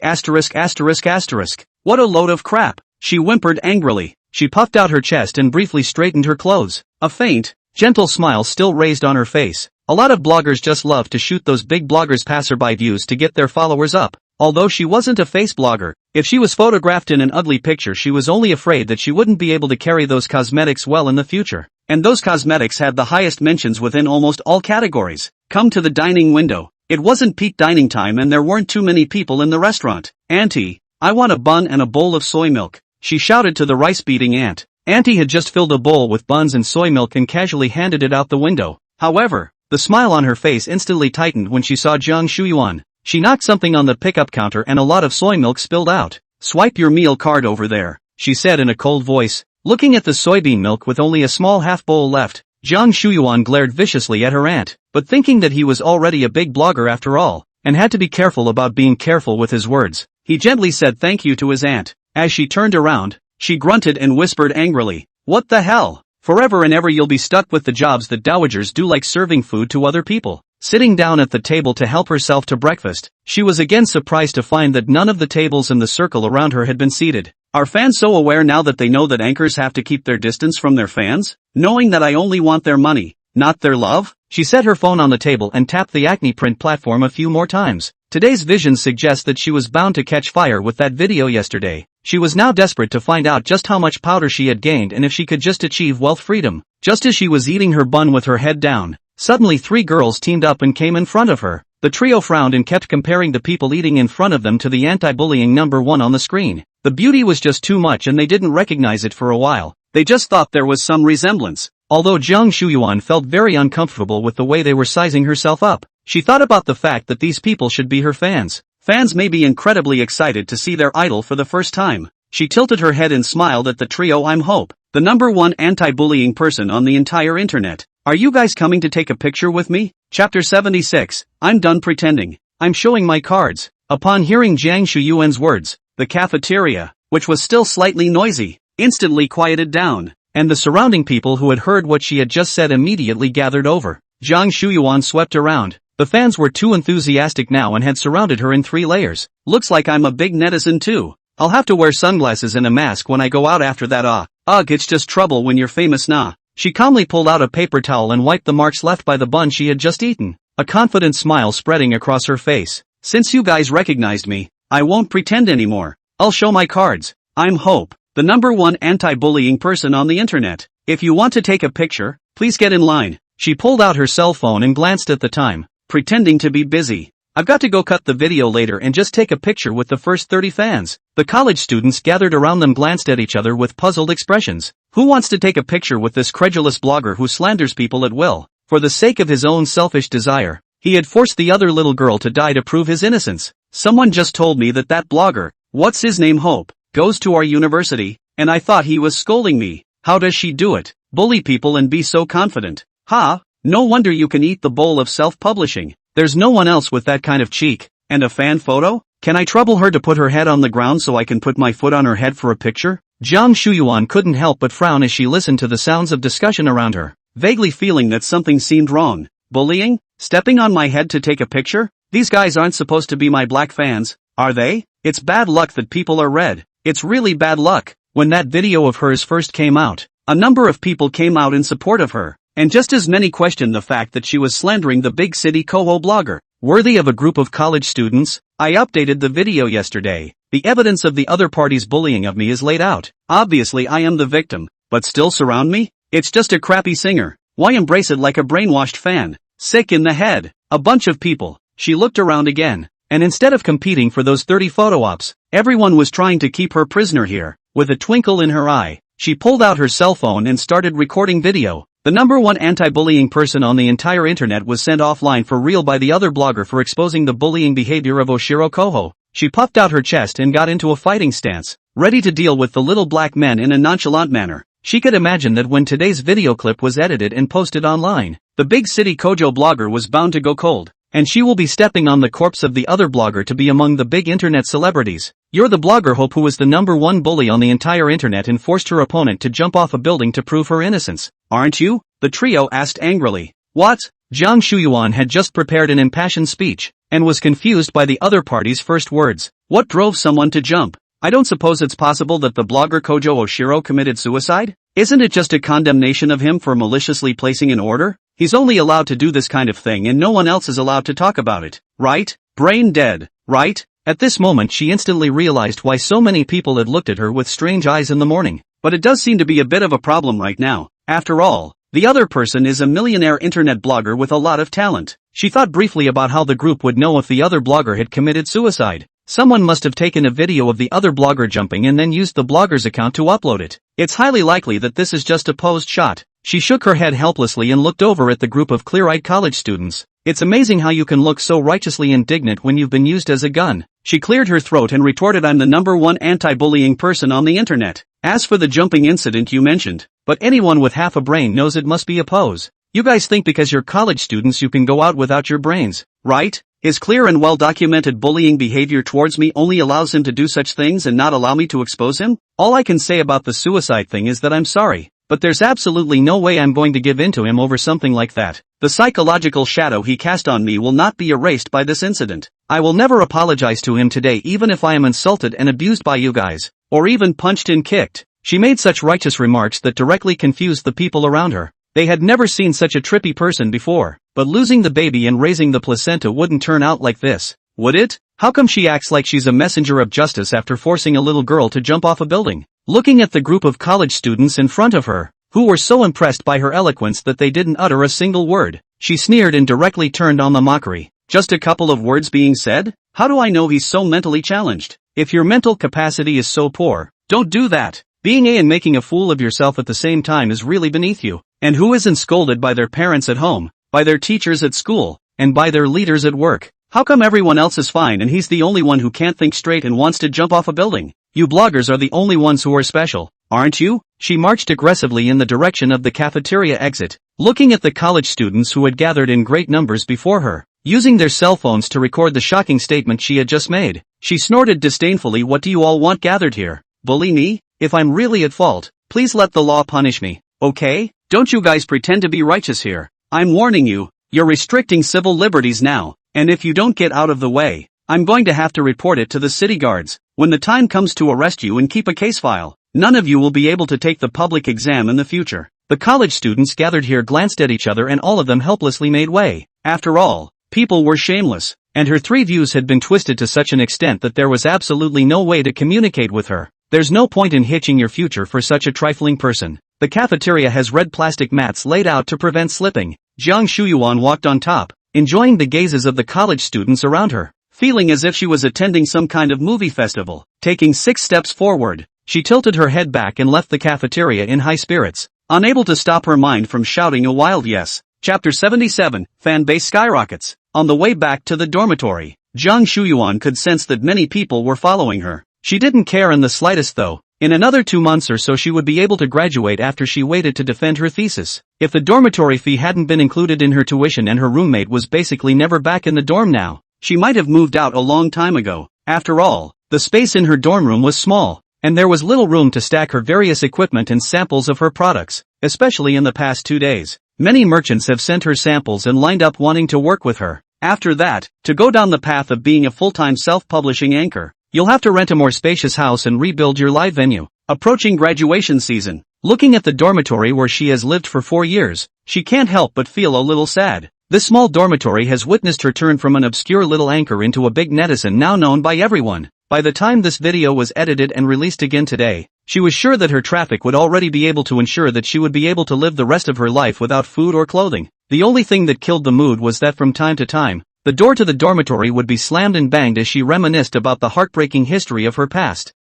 What a load of crap. She whimpered angrily. She puffed out her chest and briefly straightened her clothes. A faint, gentle smile still raised on her face. A lot of bloggers just love to shoot those big bloggers' passerby views to get their followers up. Although she wasn't a face blogger, if she was photographed in an ugly picture she was only afraid that she wouldn't be able to carry those cosmetics well in the future. And those cosmetics had the highest mentions within almost all categories. Come to the dining window. It wasn't peak dining time and there weren't too many people in the restaurant. Auntie, I want a bun and a bowl of soy milk, she shouted to the rice-beating aunt. Auntie had just filled a bowl with buns and soy milk and casually handed it out the window. However, the smile on her face instantly tightened when she saw Jiang Shuyuan. She knocked something on the pickup counter and a lot of soy milk spilled out. Swipe your meal card over there, she said in a cold voice. Looking at the soybean milk with only a small half bowl left, Jiang Shuyuan glared viciously at her aunt, but thinking that he was already a big blogger after all, and had to be careful about being careful with his words, he gently said thank you to his aunt. As she turned around, she grunted and whispered angrily, "What the hell? Forever and ever you'll be stuck with the jobs that dowagers do, like serving food to other people." Sitting down at the table to help herself to breakfast, she was again surprised to find that none of the tables in the circle around her had been seated. Are fans so aware now that they know that anchors have to keep their distance from their fans? Knowing that I only want their money, not their love? She set her phone on the table and tapped the Acne print platform a few more times. Today's visions suggest that she was bound to catch fire with that video yesterday. She was now desperate to find out just how much powder she had gained and if she could just achieve wealth freedom. Just as she was eating her bun with her head down, suddenly 3 girls teamed up and came in front of her. The trio frowned and kept comparing the people eating in front of them to the anti-bullying number 1 on the screen. The beauty was just too much and they didn't recognize it for a while. They just thought there was some resemblance. Although Jiang Shuyuan felt very uncomfortable with the way they were sizing herself up, she thought about the fact that these people should be her fans. Fans may be incredibly excited to see their idol for the first time. She tilted her head and smiled at the trio. I'm Hope, the number 1 anti-bullying person on the entire internet. Are you guys coming to take a picture with me? Chapter 76, I'm done pretending. I'm showing my cards. Upon hearing Jiang Shuyuan's words, the cafeteria, which was still slightly noisy, instantly quieted down, and the surrounding people who had heard what she had just said immediately gathered over. Jiang Shuyuan swept around. The fans were too enthusiastic now and had surrounded her in 3 layers. Looks like I'm a big netizen too. I'll have to wear sunglasses and a mask when I go out after that. Ugh, it's just trouble when you're famous, nah. She calmly pulled out a paper towel and wiped the marks left by the bun she had just eaten, a confident smile spreading across her face. Since you guys recognized me, I won't pretend anymore. I'll show my cards. I'm Hope, the number 1 anti-bullying person on the internet. If you want to take a picture, please get in line. She pulled out her cell phone and glanced at the time, pretending to be busy. I've got to go cut the video later and just take a picture with the first 30 fans. The college students gathered around them glanced at each other with puzzled expressions. Who wants to take a picture with this credulous blogger who slanders people at will? For the sake of his own selfish desire, he had forced the other little girl to die to prove his innocence. Someone just told me that blogger, what's his name, Hope, goes to our university, and I thought he was scolding me. How does she do it? Bully people and be so confident. Ha! No wonder you can eat the bowl of self-publishing. There's no one else with that kind of cheek. And a fan photo? Can I trouble her to put her head on the ground so I can put my foot on her head for a picture? Jiang Shuyuan couldn't help but frown as she listened to the sounds of discussion around her, vaguely feeling that something seemed wrong. Bullying? Stepping on my head to take a picture? These guys aren't supposed to be my black fans, are they? It's bad luck that people are red. It's really bad luck. When that video of hers first came out, a number of people came out in support of her, and just as many questioned the fact that she was slandering the big city Koho blogger. Worthy of a group of college students, I updated the video yesterday. The evidence of the other party's bullying of me is laid out. Obviously I am the victim, but still surround me? It's just a crappy singer. Why embrace it like a brainwashed fan? Sick in the head. A bunch of people. She looked around again, and instead of competing for those 30 photo ops, everyone was trying to keep her prisoner here. With a twinkle in her eye, she pulled out her cell phone and started recording video. The #1 anti-bullying person on the entire internet was sent offline for real by the other blogger for exposing the bullying behavior of Oshiro Koho. She puffed out her chest and got into a fighting stance, ready to deal with the little black men in a nonchalant manner. She could imagine that when today's video clip was edited and posted online, the big city Kojo blogger was bound to go cold, and she will be stepping on the corpse of the other blogger to be among the big internet celebrities. You're the blogger Hope who was the #1 bully on the entire internet and forced her opponent to jump off a building to prove her innocence, aren't you? The trio asked angrily. What? Jiang Shuyuan had just prepared an impassioned speech, and was confused by the other party's first words. What drove someone to jump? I don't suppose it's possible that the blogger Kojo Oshiro committed suicide? Isn't it just a condemnation of him for maliciously placing an order? He's only allowed to do this kind of thing and no one else is allowed to talk about it, right? Brain dead, right? At this moment she instantly realized why so many people had looked at her with strange eyes in the morning. But it does seem to be a bit of a problem right now. After all, the other person is a millionaire internet blogger with a lot of talent. She thought briefly about how the group would know if the other blogger had committed suicide. Someone must have taken a video of the other blogger jumping and then used the blogger's account to upload it. It's highly likely that this is just a posed shot. She shook her head helplessly and looked over at the group of clear-eyed college students. It's amazing how you can look so righteously indignant when you've been used as a gun. She cleared her throat and retorted, I'm the #1 anti-bullying person on the internet. As for the jumping incident you mentioned, but anyone with half a brain knows it must be a pose. You guys think because you're college students you can go out without your brains, right? His clear and well-documented bullying behavior towards me only allows him to do such things and not allow me to expose him? All I can say about the suicide thing is that I'm sorry, but there's absolutely no way I'm going to give in to him over something like that. The psychological shadow he cast on me will not be erased by this incident. I will never apologize to him today even if I am insulted and abused by you guys, or even punched and kicked. She made such righteous remarks that directly confused the people around her. They had never seen such a trippy person before, but losing the baby and raising the placenta wouldn't turn out like this, would it? How come she acts like she's a messenger of justice after forcing a little girl to jump off a building? Looking at the group of college students in front of her, who were so impressed by her eloquence that they didn't utter a single word, she sneered and directly turned on the mockery. Just a couple of words being said? How do I know he's so mentally challenged? If your mental capacity is so poor, don't do that. Being and making a fool of yourself at the same time is really beneath you. And who isn't scolded by their parents at home, by their teachers at school, and by their leaders at work? How come everyone else is fine and he's the only one who can't think straight and wants to jump off a building? You bloggers are the only ones who are special, aren't you? She marched aggressively in the direction of the cafeteria exit, looking at the college students who had gathered in great numbers before her, using their cell phones to record the shocking statement she had just made. She snorted disdainfully, what do you all want gathered here? Bully me? If I'm really at fault, please let the law punish me, okay? Don't you guys pretend to be righteous here. I'm warning you, you're restricting civil liberties now, and if you don't get out of the way, I'm going to have to report it to the city guards. When the time comes to arrest you and keep a case file, none of you will be able to take the public exam in the future. The college students gathered here glanced at each other and all of them helplessly made way. After all, people were shameless, and her 3 views had been twisted to such an extent that there was absolutely no way to communicate with her. There's no point in hitching your future for such a trifling person. The cafeteria has red plastic mats laid out to prevent slipping. Jiang Shuyuan walked on top, enjoying the gazes of the college students around her, feeling as if she was attending some kind of movie festival. Taking 6 steps forward, she tilted her head back and left the cafeteria in high spirits, unable to stop her mind from shouting a wild yes. Chapter 77, Fan Base Skyrockets. On the way back to the dormitory, Jiang Shuyuan could sense that many people were following her. She didn't care in the slightest though. In another 2 months or so she would be able to graduate after she waited to defend her thesis. If the dormitory fee hadn't been included in her tuition and her roommate was basically never back in the dorm now, she might have moved out a long time ago. After all, the space in her dorm room was small, and there was little room to stack her various equipment and samples of her products, especially in the past 2 days. Many merchants have sent her samples and lined up wanting to work with her. After that, to go down the path of being a full-time self-publishing anchor, you'll have to rent a more spacious house and rebuild your live venue. Approaching graduation season, looking at the dormitory where she has lived for 4 years, she can't help but feel a little sad. This small dormitory has witnessed her turn from an obscure little anchor into a big netizen now known by everyone. By the time this video was edited and released again today, she was sure that her traffic would already be able to ensure that she would be able to live the rest of her life without food or clothing. The only thing that killed the mood was that from time to time, the door to the dormitory would be slammed and banged as she reminisced about the heartbreaking history of her past.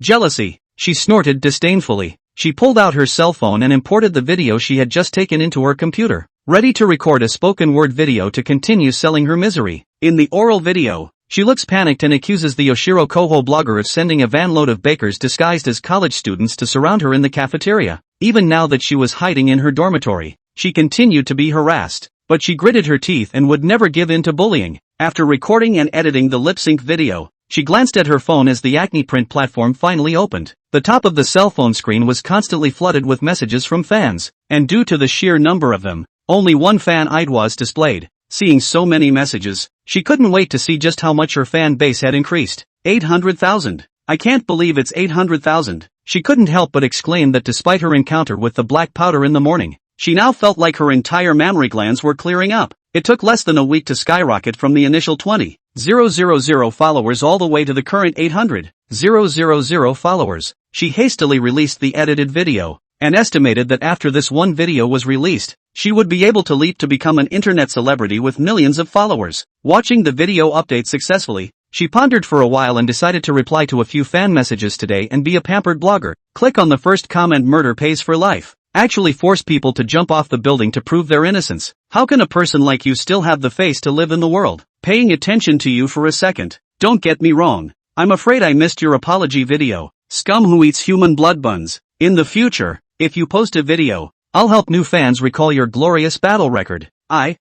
Jealousy. She snorted disdainfully. She pulled out her cell phone and imported the video she had just taken into her computer, ready to record a spoken word video to continue selling her misery. In the oral video, she looks panicked and accuses the Yoshiro Koho blogger of sending a van load of bakers disguised as college students to surround her in the cafeteria. Even now that she was hiding in her dormitory, she continued to be harassed, but she gritted her teeth and would never give in to bullying. After recording and editing the lip-sync video, she glanced at her phone as the Acne Print platform finally opened. The top of the cell phone screen was constantly flooded with messages from fans, and due to the sheer number of them, only one fan ID was displayed. Seeing so many messages, she couldn't wait to see just how much her fan base had increased. 800,000. I can't believe it's 800,000. She couldn't help but exclaim that despite her encounter with the black powder in the morning, she now felt like her entire mammary glands were clearing up. It took less than a week to skyrocket from the initial 20,000 followers all the way to the current 800,000 followers. She hastily released the edited video, and estimated that after this one video was released, she would be able to leap to become an internet celebrity with millions of followers. Watching the video update successfully, she pondered for a while and decided to reply to a few fan messages today and be a pampered blogger. Click on the first comment. Murder pays for life. Actually force people to jump off the building to prove their innocence. How can a person like you still have the face to live in the world? Paying attention to you for a second. Don't get me wrong. I'm afraid I missed your apology video. Scum who eats human blood buns. In the future, if you post a video, I'll help new fans recall your glorious battle record. Jiang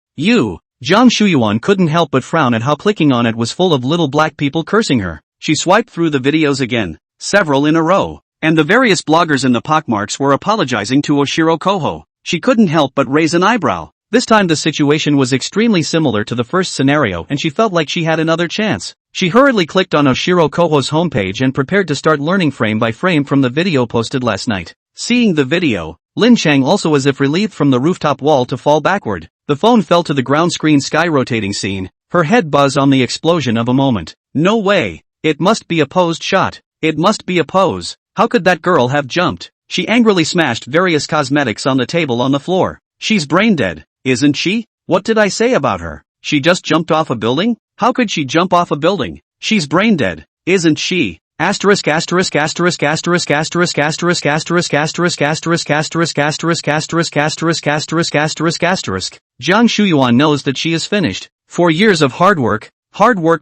Shuyuan couldn't help but frown at how clicking on it was full of little black people cursing her. She swiped through the videos again, several in a row, and the various bloggers in the pockmarks were apologizing to Oshiro Koho. She couldn't help but raise an eyebrow. This time the situation was extremely similar to the first scenario and she felt like she had another chance. She hurriedly clicked on Oshiro Koho's homepage and prepared to start learning frame by frame from the video posted last night. Seeing the video, Lin Chang also as if relieved from the rooftop wall to fall backward. The phone fell to the ground. Screen sky rotating scene, her head buzzed on the explosion of a moment. No way. It must be a posed shot. It must be a pose. How could that girl have jumped? She angrily smashed various cosmetics on the table on the floor. She's brain dead, isn't she? What did I say about her? She just jumped off a building? How could she jump off a building? She's brain dead, isn't she? Asterisk asterisk asterisk asterisk asterisk asterisk asterisk asterisk asterisk asterisk asterisk asterisk asterisk asterisk asterisk asterisk. Jiang Shuyuan knows that she is finished. 4 years of hard work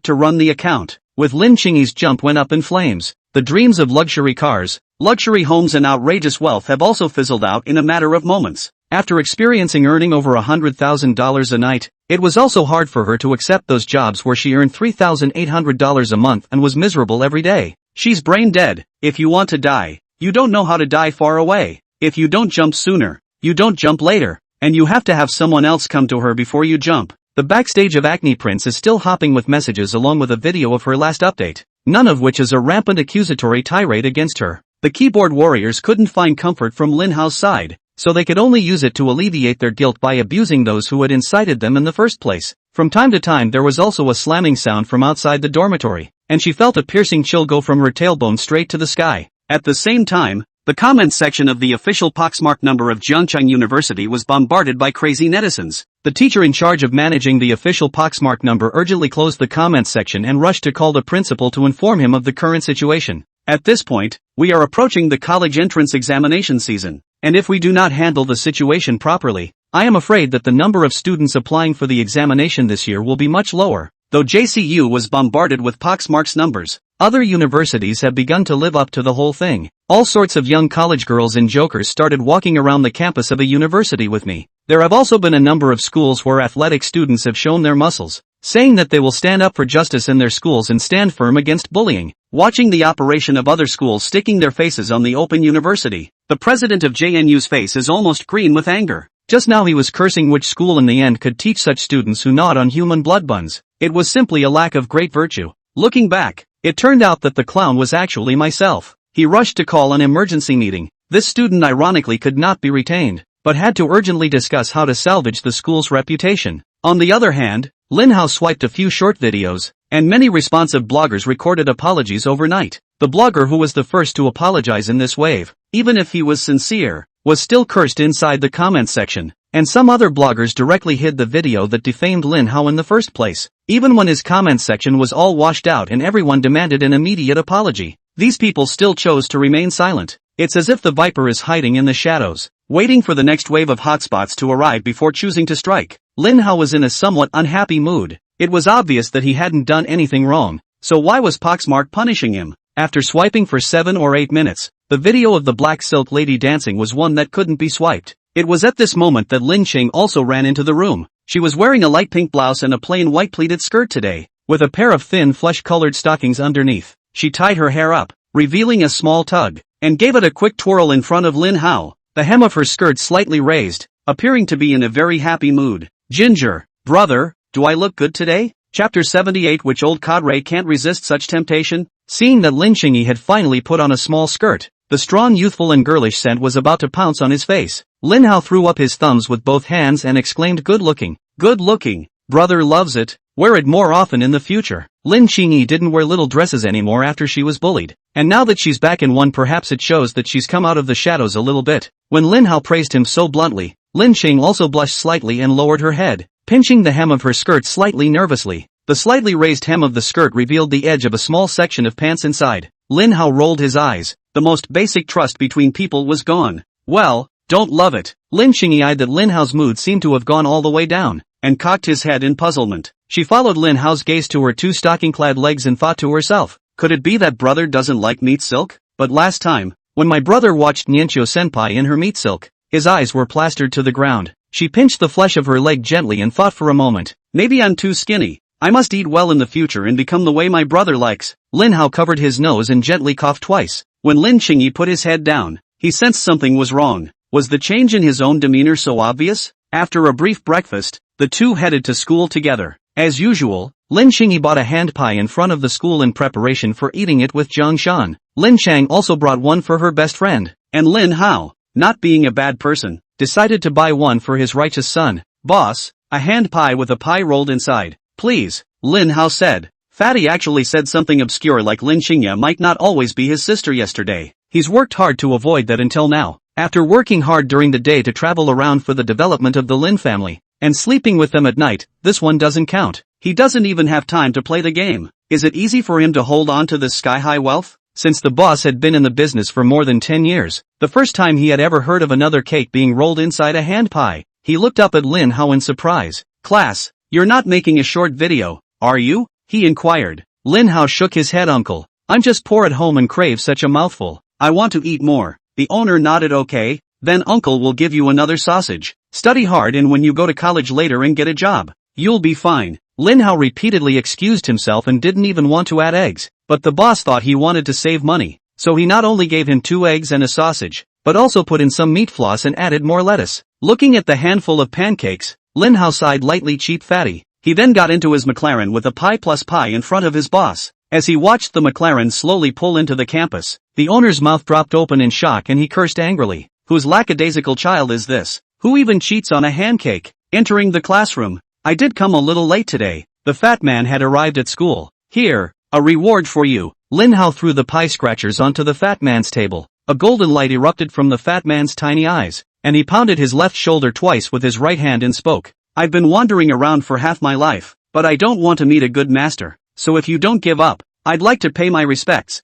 to run the account. With Lin Chingyi's jump went up in flames. The dreams of luxury cars, luxury homes and outrageous wealth have also fizzled out in a matter of moments. After experiencing earning over $100,000 a night, it was also hard for her to accept those jobs where she earned $3,800 a month and was miserable every day. She's brain dead. If you want to die, you don't know how to die far away. If you don't jump sooner, you don't jump later, and you have to have someone else come to her before you jump. The backstage of Acne Prince is still hopping with messages along with a video of her last update, none of which is a rampant accusatory tirade against her. The keyboard warriors couldn't find comfort from Lin Hao's side, so they could only use it to alleviate their guilt by abusing those who had incited them in the first place. From time to time there was also a slamming sound from outside the dormitory, and she felt a piercing chill go from her tailbone straight to the sky. At the same time, The comments section of the official poxmark number of Jiangcheng University was bombarded by crazy netizens. The teacher in charge of managing the official poxmark number urgently closed the comments section and rushed to call the principal to inform him of the current situation. At this point, we are approaching the college entrance examination season, and if we do not handle the situation properly, I am afraid that the number of students applying for the examination this year will be much lower. Though JCU was bombarded with poxmarks numbers, other universities have begun to live up to the whole thing. All sorts of young college girls and jokers started walking around the campus of a university with me. There have also been a number of schools where athletic students have shown their muscles, saying that they will stand up for justice in their schools and stand firm against bullying. Watching the operation of other schools sticking their faces on the open university, the president of JNU's face is almost green with anger. Just now he was cursing which school in the end could teach such students who gnawed on human blood buns. It was simply a lack of great virtue. Looking back, it turned out that the clown was actually myself. He rushed to call an emergency meeting. This student ironically could not be retained, but had to urgently discuss how to salvage the school's reputation. On the other hand, Lin Hao swiped a few short videos, and many responsive bloggers recorded apologies overnight. The blogger who was the first to apologize in this wave, even if he was sincere, was still cursed inside the comments section, and some other bloggers directly hid the video that defamed Lin Hao in the first place. Even when his comments section was all washed out and everyone demanded an immediate apology, these people still chose to remain silent. It's as if the viper is hiding in the shadows, waiting for the next wave of hotspots to arrive before choosing to strike. Lin Hao was in a somewhat unhappy mood. It was obvious that he hadn't done anything wrong, so why was Poxmark punishing him? After swiping for 7 or 8 minutes, the video of the black silk lady dancing was one that couldn't be swiped. It was at this moment that Lin Qing also ran into the room. She was wearing a light pink blouse and a plain white pleated skirt today, with a pair of thin flesh-colored stockings underneath. She tied her hair up, revealing a small tug, and gave it a quick twirl in front of Lin Hao, the hem of her skirt slightly raised, appearing to be in a very happy mood. Ginger, brother, do I look good today? Chapter 78. Which old cadre can't resist such temptation? Seeing that Lin Qingyi had finally put on a small skirt, the strong youthful and girlish scent was about to pounce on his face. Lin Hao threw up his thumbs with both hands and exclaimed, good looking, brother loves it, wear it more often in the future. Lin Qingyi didn't wear little dresses anymore after she was bullied, and now that she's back in one, perhaps it shows that she's come out of the shadows a little bit. When Lin Hao praised him so bluntly, Lin Qing also blushed slightly and lowered her head, pinching the hem of her skirt slightly nervously. The slightly raised hem of the skirt revealed the edge of a small section of pants inside. Lin Hao rolled his eyes. The most basic trust between people was gone. Well, don't love it. Lin Qingyi eyed that Lin Hao's mood seemed to have gone all the way down, and cocked his head in puzzlement. She followed Lin Hao's gaze to her two stocking-clad legs and thought to herself, could it be that brother doesn't like meat silk? But last time, when my brother watched Nianqiu senpai in her meat silk, his eyes were plastered to the ground. She pinched the flesh of her leg gently and thought for a moment, maybe I'm too skinny. I must eat well in the future and become the way my brother likes. Lin Hao covered his nose and gently coughed twice. When Lin Qingyi put his head down, he sensed something was wrong. Was the change in his own demeanor so obvious? After a brief breakfast, the two headed to school together. As usual, Lin Qingyi bought a hand pie in front of the school in preparation for eating it with Zhang Shan. Lin Chang also brought one for her best friend, and Lin Hao, not being a bad person, decided to buy one for his righteous son. Boss, a hand pie with a pie rolled inside. Please, Lin Hao said. Fatty actually said something obscure like Lin Qingya might not always be his sister yesterday. He's worked hard to avoid that until now. After working hard during the day to travel around for the development of the Lin family, and sleeping with them at night, this one doesn't count. He doesn't even have time to play the game. Is it easy for him to hold on to this sky-high wealth? Since the boss had been in the business for more than 10 years, the first time he had ever heard of another cake being rolled inside a hand pie, he looked up at Lin Hao in surprise. Class, you're not making a short video, are you? He inquired. Lin Hao shook his head. Uncle, I'm just poor at home and crave such a mouthful. I want to eat more. The owner nodded. Okay, then uncle will give you another sausage. Study hard and when you go to college later and get a job, you'll be fine. Lin Hao repeatedly excused himself and didn't even want to add eggs, but the boss thought he wanted to save money, so he not only gave him 2 eggs and a sausage, but also put in some meat floss and added more lettuce. Looking at the handful of pancakes, Lin Hao sighed lightly. Cheap fatty. He then got into his McLaren with a pie plus pie in front of his boss. As he watched the McLaren slowly pull into the campus, the owner's mouth dropped open in shock and he cursed angrily. Whose lackadaisical child is this? Who even cheats on a hand cake? Entering the classroom. I did come a little late today. The fat man had arrived at school. Here, a reward for you. Lin Hao threw the pie scratchers onto the fat man's table. A golden light erupted from the fat man's tiny eyes, and he pounded his left shoulder twice with his right hand and spoke. I've been wandering around for half my life, but I don't want to meet a good master, so if you don't give up, I'd like to pay my respects.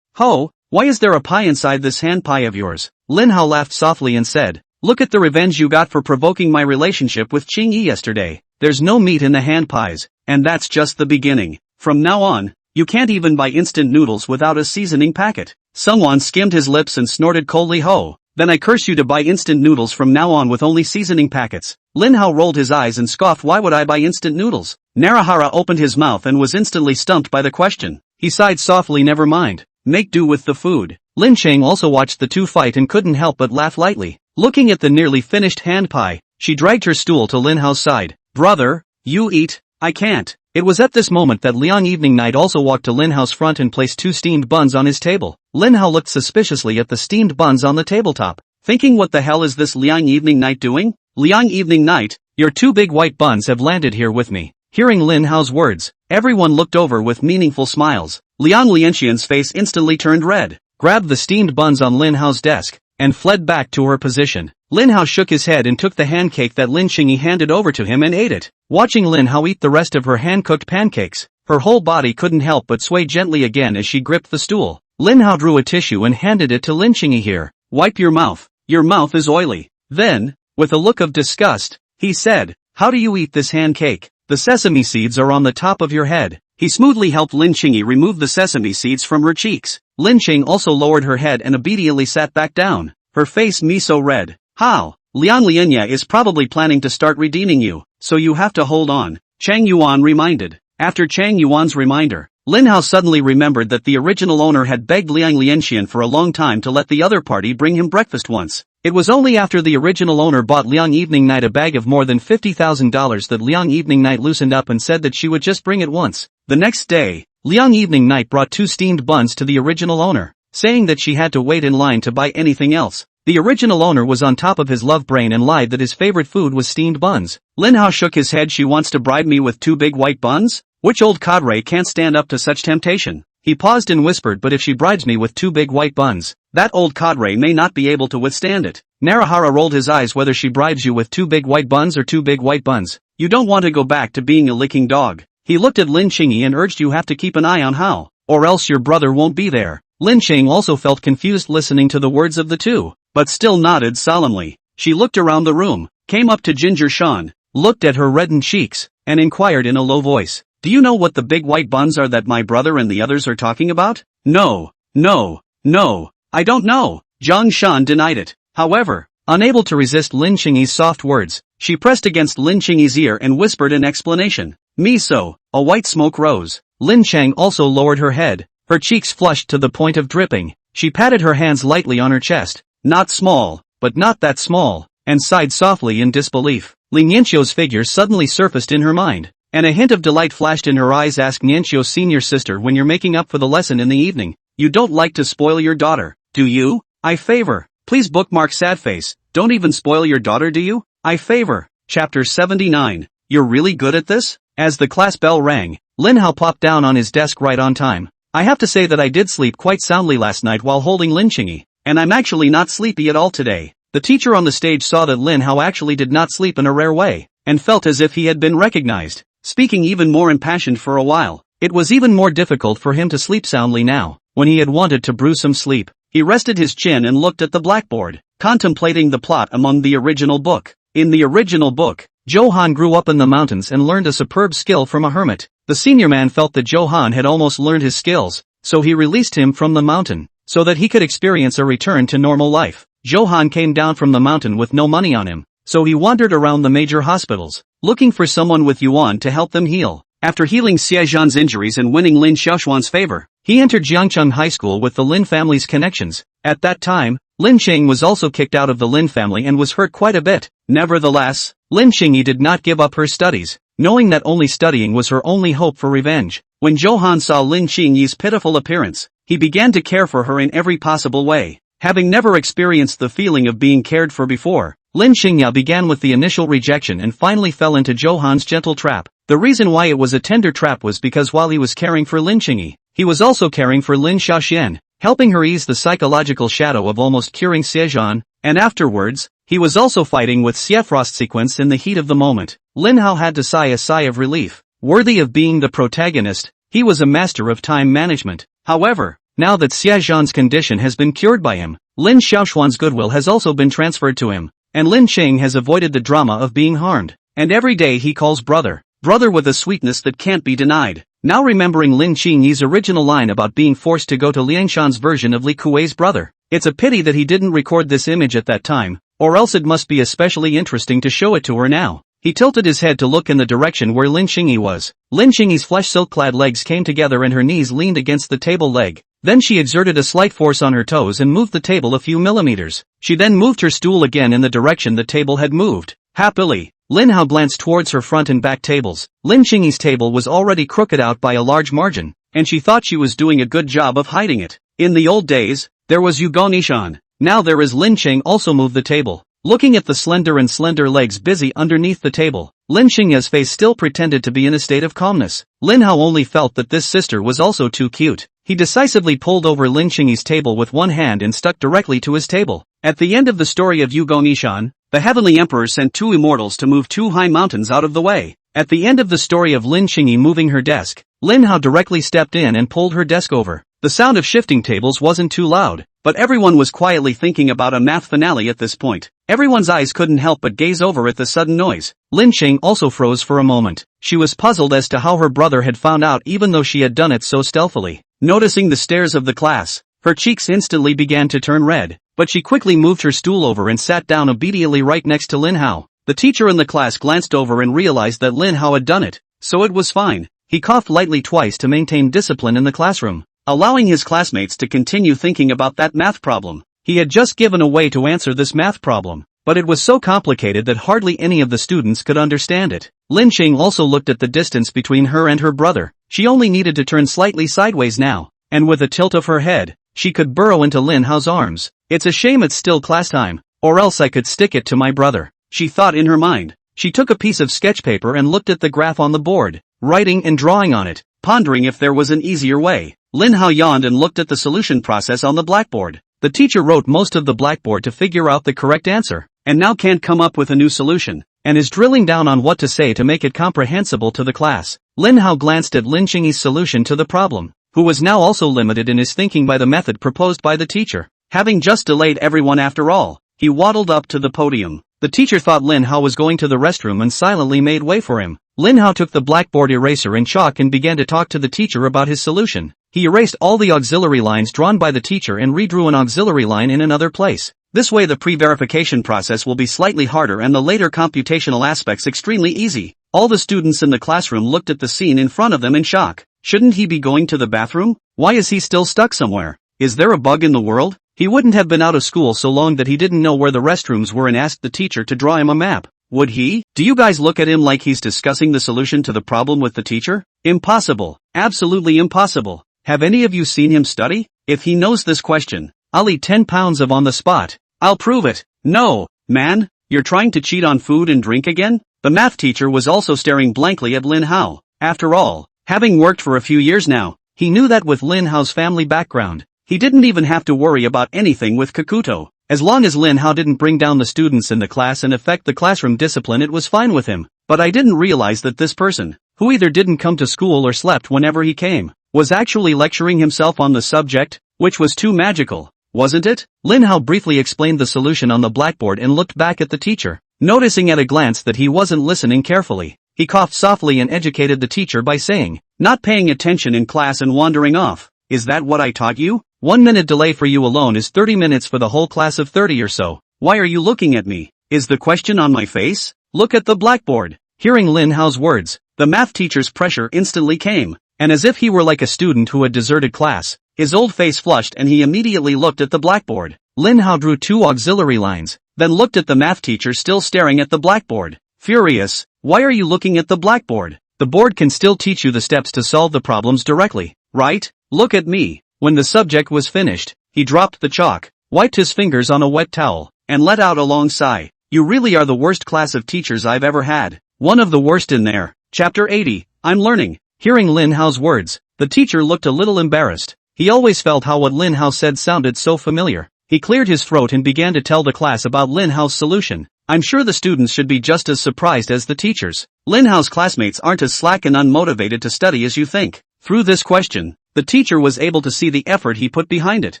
Ho, why is there a pie inside this hand pie of yours? Lin Hao laughed softly and said, look at the revenge you got for provoking my relationship with Qing Yi yesterday. There's no meat in the hand pies, and that's just the beginning. From now on, you can't even buy instant noodles without a seasoning packet. Sungwon skimmed his lips and snorted coldly. Ho, then I curse you to buy instant noodles from now on with only seasoning packets. Lin Hao rolled his eyes and scoffed. Why would I buy instant noodles? Narahara opened his mouth and was instantly stumped by the question. He sighed softly. Never mind. Make do with the food. Lin Cheng also watched the two fight and couldn't help but laugh lightly. Looking at the nearly finished hand pie, she dragged her stool to Lin Hao's side. Brother, you eat. I can't. It was at this moment that Liang Evening Night also walked to Lin Hao's front and placed 2 steamed buns on his table. Lin Hao looked suspiciously at the steamed buns on the tabletop, thinking, what the hell is this Liang Evening Night doing? Liang Evening Night, your 2 big white buns have landed here with me. Hearing Lin Hao's words, everyone looked over with meaningful smiles. Liang Lianxian's face instantly turned red, grabbed the steamed buns on Lin Hao's desk, and fled back to her position. Lin Hao shook his head and took the hand cake that Lin Qingyi handed over to him and ate it. Watching Lin Hao eat the rest of her hand-cooked pancakes, her whole body couldn't help but sway gently again as she gripped the stool. Lin Hao drew a tissue and handed it to Lin Qingyi. Here, wipe your mouth. Your mouth is oily. Then, with a look of disgust, he said, how do you eat this hand cake? The sesame seeds are on the top of your head. He smoothly helped Lin Qingyi remove the sesame seeds from her cheeks. Lin Qing also lowered her head and obediently sat back down, her face miso red. How? Liang Lianya is probably planning to start redeeming you, so you have to hold on, Chang Yuan reminded. After Chang Yuan's reminder, Lin Hao suddenly remembered that the original owner had begged Liang Lianxian for a long time to let the other party bring him breakfast once. It was only after the original owner bought Liang Evening Night a bag of more than $50,000 that Liang Evening Night loosened up and said that she would just bring it once. The next day, Liang Evening Night brought 2 steamed buns to the original owner, saying that she had to wait in line to buy anything else. The original owner was on top of his love brain and lied that his favorite food was steamed buns. Lin Hao shook his head. She wants to bribe me with 2 big white buns? Which old cadre can't stand up to such temptation? He paused and whispered, but if she bribes me with 2 big white buns, that old cadre may not be able to withstand it. Narahara rolled his eyes. Whether she bribes you with 2 big white buns or 2 big white buns, you don't want to go back to being a licking dog. He looked at Lin Qingyi and urged, you have to keep an eye on Hao, or else your brother won't be there. Lin Qing also felt confused listening to the words of the two, but still nodded solemnly. She looked around the room, came up to Ginger Shan, looked at her reddened cheeks, and inquired in a low voice, do you know what the big white buns are that my brother and the others are talking about? No, I don't know. Zhang Shan denied it. However, unable to resist Lin Qingyi's soft words, she pressed against Lin Qingyi's ear and whispered an explanation. Miso, a white smoke rose. Lin Cheng also lowered her head, her cheeks flushed to the point of dripping. She patted her hands lightly on her chest. Not small, but not that small, and sighed softly in disbelief. Li Nianqiu's figure suddenly surfaced in her mind, and a hint of delight flashed in her eyes. Ask Nianqiu's senior sister when you're making up for the lesson in the evening. You don't like to spoil your daughter, do you? I favor. Please bookmark sad face. Don't even spoil your daughter, do you? I favor. Chapter 79. You're really good at this? As the class bell rang, Lin Hao plopped down on his desk right on time. I have to say that I did sleep quite soundly last night while holding Lin Qingyi, and I'm actually not sleepy at all today. The teacher on the stage saw that Lin Hao actually did not sleep in a rare way, and felt as if he had been recognized. Speaking even more impassioned for a while, it was even more difficult for him to sleep soundly now. When he had wanted to brew some sleep, he rested his chin and looked at the blackboard, contemplating the plot among the original book. In the original book, Johan grew up in the mountains and learned a superb skill from a hermit. The senior man felt that Johan had almost learned his skills, so he released him from the mountain, so that he could experience a return to normal life. Johan came down from the mountain with no money on him, so he wandered around the major hospitals, looking for someone with yuan to help them heal. After healing Xie Zhan's injuries and winning Lin Xiaoshuan's favor, he entered Jiangcheng High School with the Lin family's connections. At that time, Lin Qing was also kicked out of the Lin family and was hurt quite a bit. Nevertheless, Lin Qingyi did not give up her studies, knowing that only studying was her only hope for revenge. When Johan saw Lin Qingyi's pitiful appearance, he began to care for her in every possible way. Having never experienced the feeling of being cared for before, Lin Qingya began with the initial rejection and finally fell into Johan's gentle trap. The reason why it was a tender trap was because while he was caring for Lin Qingyi, he was also caring for Lin Xiaoxian. helping her ease the psychological shadow of almost curing Sejong, and afterwards, he was also fighting with Frost sequence in the heat of the moment. Lin Hao had to sigh a sigh of relief. Worthy of being the protagonist, he was a master of time management. However, now that Sejong's condition has been cured by him, Lin Xiaoxuan's goodwill has also been transferred to him, and Lin Qing has avoided the drama of being harmed. And every day he calls brother with a sweetness that can't be denied. Now remembering Lin Qingyi's original line about being forced to go to Liangshan's version of Li Kuei's brother, it's a pity that he didn't record this image at that time, or else it must be especially interesting to show it to her now. He tilted his head to look in the direction where Lin Qingyi was. Lin Qingyi's flesh silk-clad legs came together and her knees leaned against the table leg. Then she exerted a slight force on her toes and moved the table a few millimeters. She then moved her stool again in the direction the table had moved. Happily, Lin Hao glanced towards her front and back tables. Lin Qingyi's table was already crooked out by a large margin, and she thought she was doing a good job of hiding it. In the old days, there was Yugo Nishan. Now there is Lin Qing also moved the table. Looking at the slender legs busy underneath the table, Lin Qingya's face still pretended to be in a state of calmness. Lin Hao only felt that this sister was also too cute. He decisively pulled over Lin Qingyi's table with one hand and stuck directly to his table. At the end of the story of Yugo Nishan, the Heavenly Emperor sent two immortals to move two high mountains out of the way. At the end of the story of Lin Qingyi moving her desk, Lin Hao directly stepped in and pulled her desk over. The sound of shifting tables wasn't too loud, but everyone was quietly thinking about a math finale at this point. Everyone's eyes couldn't help but gaze over at the sudden noise. Lin Qing also froze for a moment. She was puzzled as to how her brother had found out even though she had done it so stealthily. Noticing the stares of the class, her cheeks instantly began to turn red, but she quickly moved her stool over and sat down obediently right next to Lin Hao. The teacher in the class glanced over and realized that Lin Hao had done it, so it was fine. He coughed lightly twice to maintain discipline in the classroom, allowing his classmates to continue thinking about that math problem. He had just given a way to answer this math problem, but it was so complicated that hardly any of the students could understand it. Lin Qing also looked at the distance between her and her brother. She only needed to turn slightly sideways now, and with a tilt of her head, she could burrow into Lin Hao's arms. It's a shame it's still class time, or else I could stick it to my brother, she thought in her mind. She took a piece of sketch paper and looked at the graph on the board, writing and drawing on it, pondering if there was an easier way. Lin Hao yawned and looked at the solution process on the blackboard. The teacher wrote most of the blackboard to figure out the correct answer, and now can't come up with a new solution, and is drilling down on what to say to make it comprehensible to the class. Lin Hao glanced at Lin Qingyi's solution to the problem, who was now also limited in his thinking by the method proposed by the teacher. Having just delayed everyone after all, he waddled up to the podium. The teacher thought Lin Hao was going to the restroom and silently made way for him. Lin Hao took the blackboard eraser and chalk and began to talk to the teacher about his solution. He erased all the auxiliary lines drawn by the teacher and redrew an auxiliary line in another place. This way the pre-verification process will be slightly harder and the later computational aspects extremely easy. All the students in the classroom looked at the scene in front of them in shock. Shouldn't he be going to the bathroom? Why is he still stuck somewhere? Is there a bug in the world? He wouldn't have been out of school so long that he didn't know where the restrooms were and asked the teacher to draw him a map. Would he? Do you guys look at him like he's discussing the solution to the problem with the teacher? Impossible. Absolutely impossible. Have any of you seen him study? If he knows this question, I'll eat 10 pounds of on the spot. I'll prove it. No, man, you're trying to cheat on food and drink again? The math teacher was also staring blankly at Lin Hao. After all, having worked for a few years now, he knew that with Lin Hao's family background, he didn't even have to worry about anything with Kakuto. As long as Lin Hao didn't bring down the students in the class and affect the classroom discipline, it was fine with him. But I didn't realize that this person, who either didn't come to school or slept whenever he came, was actually lecturing himself on the subject, which was too magical, wasn't it? Lin Hao briefly explained the solution on the blackboard and looked back at the teacher. Noticing at a glance that he wasn't listening carefully, he coughed softly and educated the teacher by saying, "Not paying attention in class and wandering off. Is that what I taught you? 1 minute delay for you alone is 30 minutes for the whole class of 30 or so. Why are you looking at me? Is the question on my face? Look at the blackboard." Hearing Lin Hao's words, the math teacher's pressure instantly came, and as if he were like a student who had deserted class, his old face flushed and he immediately looked at the blackboard. Lin Hao drew 2 auxiliary lines, then looked at the math teacher still staring at the blackboard. Furious, "Why are you looking at the blackboard? The board can still teach you the steps to solve the problems directly, right? Look at me." When the subject was finished, he dropped the chalk, wiped his fingers on a wet towel, and let out a long sigh. "You really are the worst class of teachers I've ever had. One of the worst in there." Chapter 80, I'm learning. Hearing Lin Hao's words, the teacher looked a little embarrassed. He always felt how what Lin Hao said sounded so familiar. He cleared his throat and began to tell the class about Lin Hao's solution. I'm sure the students should be just as surprised as the teachers. Lin Hao's classmates aren't as slack and unmotivated to study as you think. Through this question, the teacher was able to see the effort he put behind it.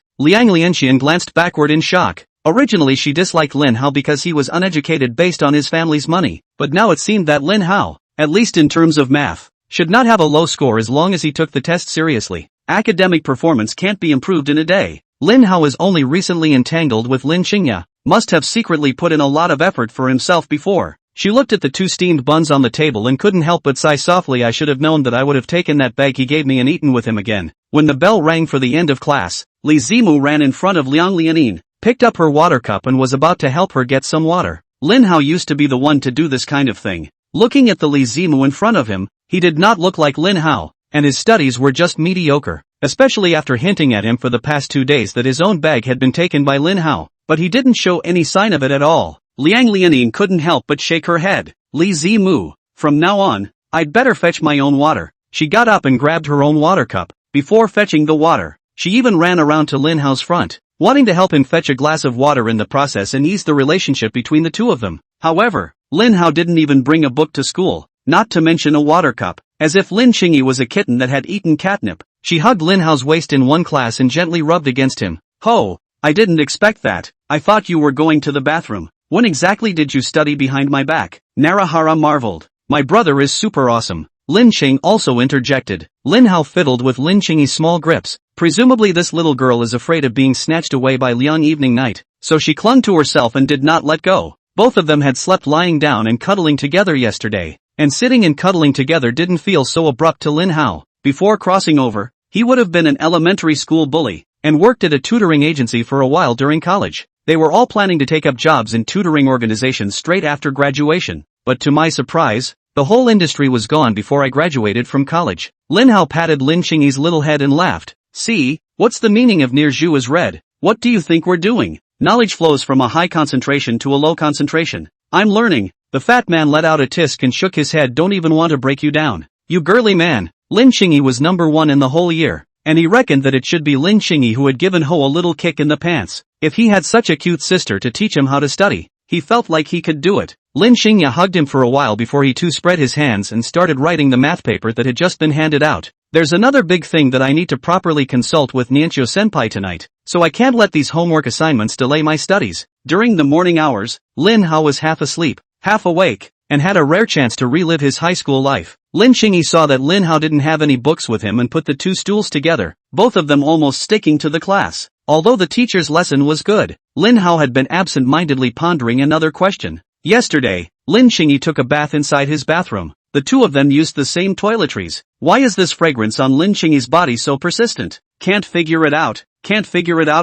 Liang Lianxian glanced backward in shock. Originally she disliked Lin Hao because he was uneducated based on his family's money, but now it seemed that Lin Hao, at least in terms of math, should not have a low score as long as he took the test seriously. Academic performance can't be improved in a day. Lin Hao is only recently entangled with Lin Qingya, must have secretly put in a lot of effort for himself before. She looked at the 2 steamed buns on the table and couldn't help but sigh softly. I should have known that I would have taken that bag he gave me and eaten with him again. When the bell rang for the end of class, Li Zimu ran in front of Liang Lianin, picked up her water cup and was about to help her get some water. Lin Hao used to be the one to do this kind of thing. Looking at the Li Zimu in front of him, he did not look like Lin Hao, and his studies were just mediocre, especially after hinting at him for the past 2 days that his own bag had been taken by Lin Hao, but he didn't show any sign of it at all. Liang Lianin couldn't help but shake her head. Li Zimu, from now on, I'd better fetch my own water. She got up and grabbed her own water cup. Before fetching the water, she even ran around to Lin Hao's front, wanting to help him fetch a glass of water in the process and ease the relationship between the two of them. However, Lin Hao didn't even bring a book to school, not to mention a water cup. As if Lin Qingyi was a kitten that had eaten catnip, she hugged Lin Hao's waist in one class and gently rubbed against him. "Ho, I didn't expect that. I thought you were going to the bathroom. When exactly did you study behind my back?" Narahara marveled. "My brother is super awesome." Lin Qing also interjected. Lin Hao fiddled with Lin Qingyi's small grips. Presumably this little girl is afraid of being snatched away by Liang evening night, so she clung to herself and did not let go. Both of them had slept lying down and cuddling together yesterday, and sitting and cuddling together didn't feel so abrupt to Lin Hao. Before crossing over, he would have been an elementary school bully, and worked at a tutoring agency for a while during college. They were all planning to take up jobs in tutoring organizations straight after graduation, but to my surprise, the whole industry was gone before I graduated from college. Lin Hao patted Lin Qingyi's little head and laughed. "See, what's the meaning of near Zhu is red? What do you think we're doing? Knowledge flows from a high concentration to a low concentration. I'm learning." The fat man let out a tisk and shook his head. "Don't even want to break you down. You girly man." Lin Qingyi was number 1 in the whole year, and he reckoned that it should be Lin Qingyi who had given Ho a little kick in the pants. If he had such a cute sister to teach him how to study, he felt like he could do it. Lin Qingyi hugged him for a while before he too spread his hands and started writing the math paper that had just been handed out. "There's another big thing that I need to properly consult with Nianqiu senpai tonight, so I can't let these homework assignments delay my studies." During the morning hours, Lin Hao was half asleep, half awake, and had a rare chance to relive his high school life. Lin Qingyi saw that Lin Hao didn't have any books with him and put the 2 stools together, both of them almost sticking to the class. Although the teacher's lesson was good, Lin Hao had been absent-mindedly pondering another question. Yesterday, Lin Qingyi took a bath inside his bathroom. The two of them used the same toiletries. Why is this fragrance on Lin Qingyi's body so persistent? Can't figure it out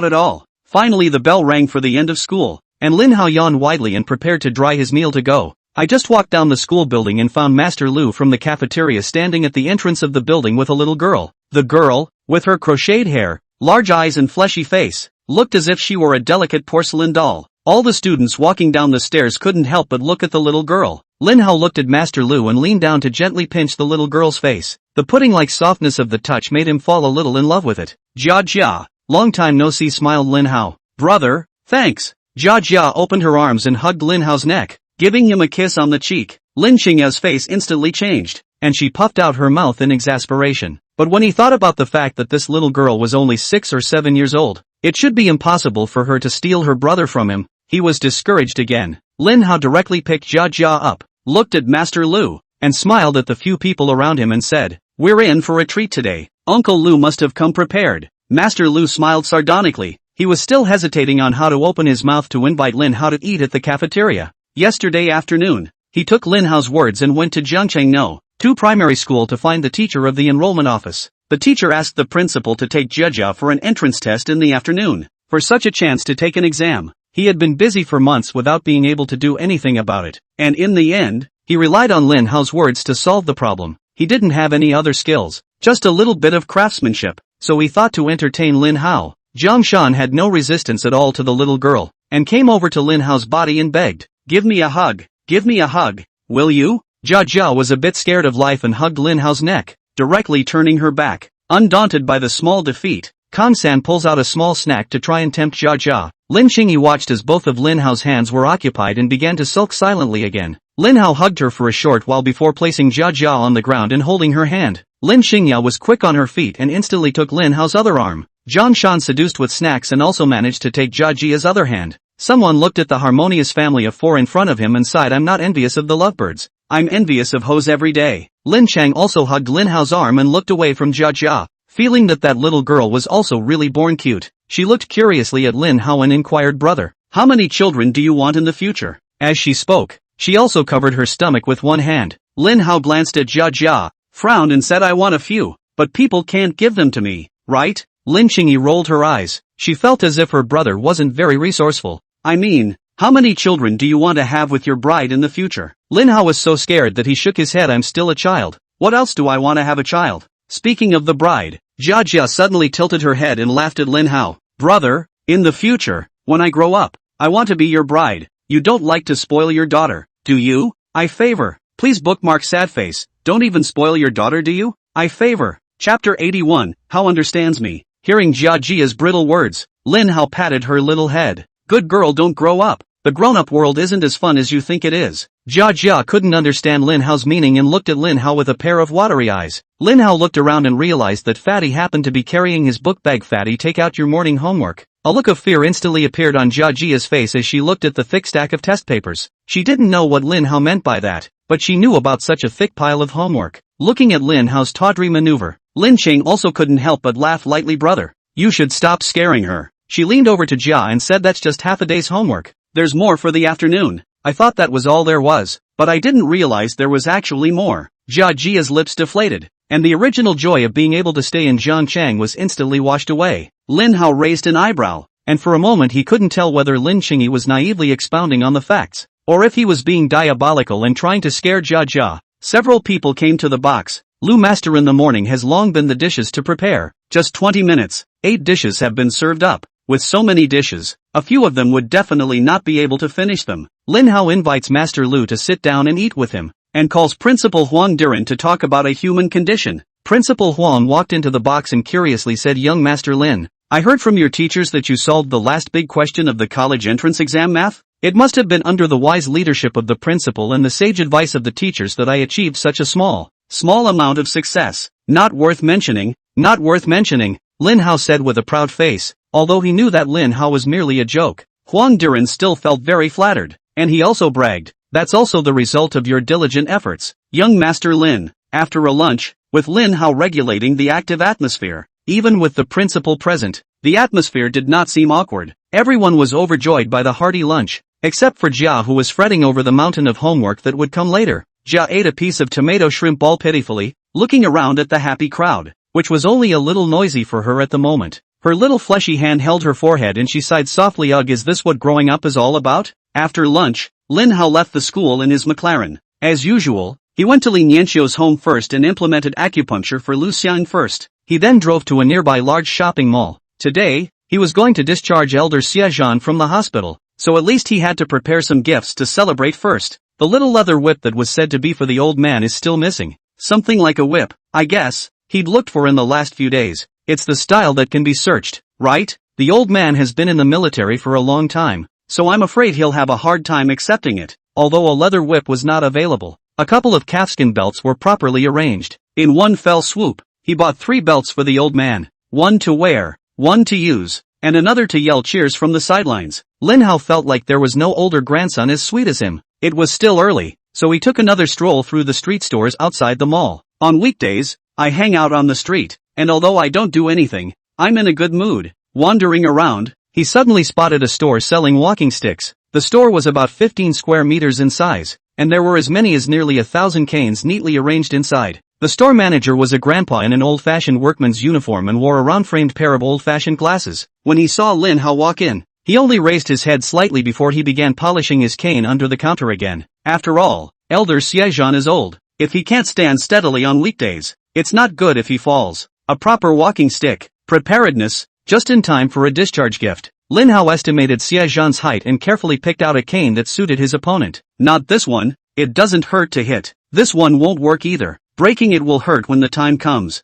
at all. Finally the bell rang for the end of school, and Lin Hao yawned widely and prepared to dry his meal to go. "I just walked down the school building and found Master Lu from the cafeteria standing at the entrance of the building with a little girl. The girl, with her crocheted hair, large eyes and fleshy face, looked as if she were a delicate porcelain doll. All the students walking down the stairs couldn't help but look at the little girl. Lin Hao looked at Master Lu and leaned down to gently pinch the little girl's face. The pudding-like softness of the touch made him fall a little in love with it. "Jia Jia, long time no see," smiled Lin Hao. "Brother, thanks." Jia Jia opened her arms and hugged Lin Hao's neck, giving him a kiss on the cheek. Lin Qingya's face instantly changed, and she puffed out her mouth in exasperation. But when he thought about the fact that this little girl was only 6 or 7 years old, it should be impossible for her to steal her brother from him, he was discouraged again. Lin Hao directly picked Jia Jia up, looked at Master Lu, and smiled at the few people around him and said, "We're in for a treat today. Uncle Lu must have come prepared." Master Lu smiled sardonically. He was still hesitating on how to open his mouth to invite Lin Hao to eat at the cafeteria. Yesterday afternoon, he took Lin Hao's words and went to Jiangcheng 2 primary school to find the teacher of the enrollment office. The teacher asked the principal to take Jia Jia for an entrance test in the afternoon, for such a chance to take an exam. He had been busy for months without being able to do anything about it, and in the end, he relied on Lin Hao's words to solve the problem. He didn't have any other skills, just a little bit of craftsmanship, so he thought to entertain Lin Hao. Jiang Shan had no resistance at all to the little girl, and came over to Lin Hao's body and begged, give me a hug, will you?" Jia Jia was a bit scared of life and hugged Lin Hao's neck, directly turning her back. Undaunted by the small defeat, Kang-san pulls out a small snack to try and tempt Jia Jia. Lin Qingyi watched as both of Lin Hao's hands were occupied and began to sulk silently again. Lin Hao hugged her for a short while before placing Jia Jia on the ground and holding her hand. Lin Qingyi was quick on her feet and instantly took Lin Hao's other arm. Zhang Shan seduced with snacks and also managed to take Jia Jia's other hand. Someone looked at the harmonious family of four in front of him and sighed, "I'm not envious of the lovebirds. I'm envious of hoes every day." Lin Chang also hugged Lin Hao's arm and looked away from Jia Jia, feeling that little girl was also really born cute. She looked curiously at Lin Hao and inquired, "Brother, how many children do you want in the future?" As she spoke, she also covered her stomach with one hand. Lin Hao glanced at Jia Jia, frowned and said, "I want a few, but people can't give them to me, right?" Lin Qingyi rolled her eyes. She felt as if her brother wasn't very resourceful. "I mean, how many children do you want to have with your bride in the future?" Lin Hao was so scared that he shook his head. "I'm still a child. What else do I want to have a child?" Speaking of the bride, Jia Jia suddenly tilted her head and laughed at Lin Hao. "Brother, in the future, when I grow up, I want to be your bride. You don't like to spoil your daughter, do you? I favor. Please bookmark sad face. Don't even spoil your daughter, do you? I favor." Chapter 81, How Understands Me. Hearing Jia Jia's brittle words, Lin Hao patted her little head. "Good girl, don't grow up. The grown-up world isn't as fun as you think it is." Jia Jia couldn't understand Lin Hao's meaning and looked at Lin Hao with a pair of watery eyes. Lin Hao looked around and realized that Fatty happened to be carrying his book bag. "Fatty, take out your morning homework." A look of fear instantly appeared on Jia Jia's face as she looked at the thick stack of test papers. She didn't know what Lin Hao meant by that, but she knew about such a thick pile of homework. Looking at Lin Hao's tawdry maneuver, Lin Cheng also couldn't help but laugh lightly. "Brother, you should stop scaring her." She leaned over to Jia and said, "That's just half a day's homework. There's more for the afternoon. I thought that was all there was, but I didn't realize there was actually more." Jia Jia's lips deflated, and the original joy of being able to stay in Zhangchang was instantly washed away. Lin Hao raised an eyebrow, and for a moment he couldn't tell whether Lin Qingyi was naively expounding on the facts, or if he was being diabolical and trying to scare Jia Jia. Several people came to the box. "Lu Master, in the morning has long been the dishes to prepare. Just 20 minutes. 8 dishes have been served up." With so many dishes, a few of them would definitely not be able to finish them. Lin Hao invites Master Lu to sit down and eat with him, and calls Principal Huang Diren to talk about a human condition. Principal Huang walked into the box and curiously said, "Young Master Lin, I heard from your teachers that you solved the last big question of the college entrance exam math? It must have been under the wise leadership of the principal and the sage advice of the teachers that I achieved such a small amount of success. Not worth mentioning, not worth mentioning," Lin Hao said with a proud face. Although he knew that Lin Hao was merely a joke, Huang Diren still felt very flattered, and he also bragged, "That's also the result of your diligent efforts, young Master Lin." After a lunch, with Lin Hao regulating the active atmosphere, even with the principal present, the atmosphere did not seem awkward. Everyone was overjoyed by the hearty lunch, except for Jia, who was fretting over the mountain of homework that would come later. Jia ate a piece of tomato shrimp ball pitifully, looking around at the happy crowd, which was only a little noisy for her at the moment. Her little fleshy hand held her forehead and she sighed softly. "Ugh, is this what growing up is all about?" After lunch, Lin Hao left the school in his McLaren. As usual, he went to Li Nianxiu's home first and implemented acupuncture for Lu Xiang first. He then drove to a nearby large shopping mall. Today, he was going to discharge Elder Xiaozhan from the hospital, so at least he had to prepare some gifts to celebrate first. The little leather whip that was said to be for the old man is still missing. Something like a whip, I guess, he'd looked for in the last few days. It's the style that can be searched, right? The old man has been in the military for a long time, so I'm afraid he'll have a hard time accepting it. Although a leather whip was not available, a couple of calfskin belts were properly arranged. In one fell swoop, he bought 3 belts for the old man, one to wear, one to use, and another to yell cheers from the sidelines. Lin Hao felt like there was no older grandson as sweet as him. It was still early, so he took another stroll through the street stores outside the mall. On weekdays, I hang out on the street, and although I don't do anything, I'm in a good mood. Wandering around, he suddenly spotted a store selling walking sticks. The store was about 15 square meters in size, and there were as many as nearly 1,000 canes neatly arranged inside. The store manager was a grandpa in an old-fashioned workman's uniform and wore a round-framed pair of old-fashioned glasses. When he saw Lin Hao walk in, he only raised his head slightly before he began polishing his cane under the counter again. After all, Elder Xiaozhan is old. If he can't stand steadily on weekdays, it's not good if he falls. A proper walking stick. Preparedness, just in time for a discharge gift. Lin Hao estimated Xiaozhan's height and carefully picked out a cane that suited his opponent. Not this one, it doesn't hurt to hit. This one won't work either. Breaking it will hurt when the time comes.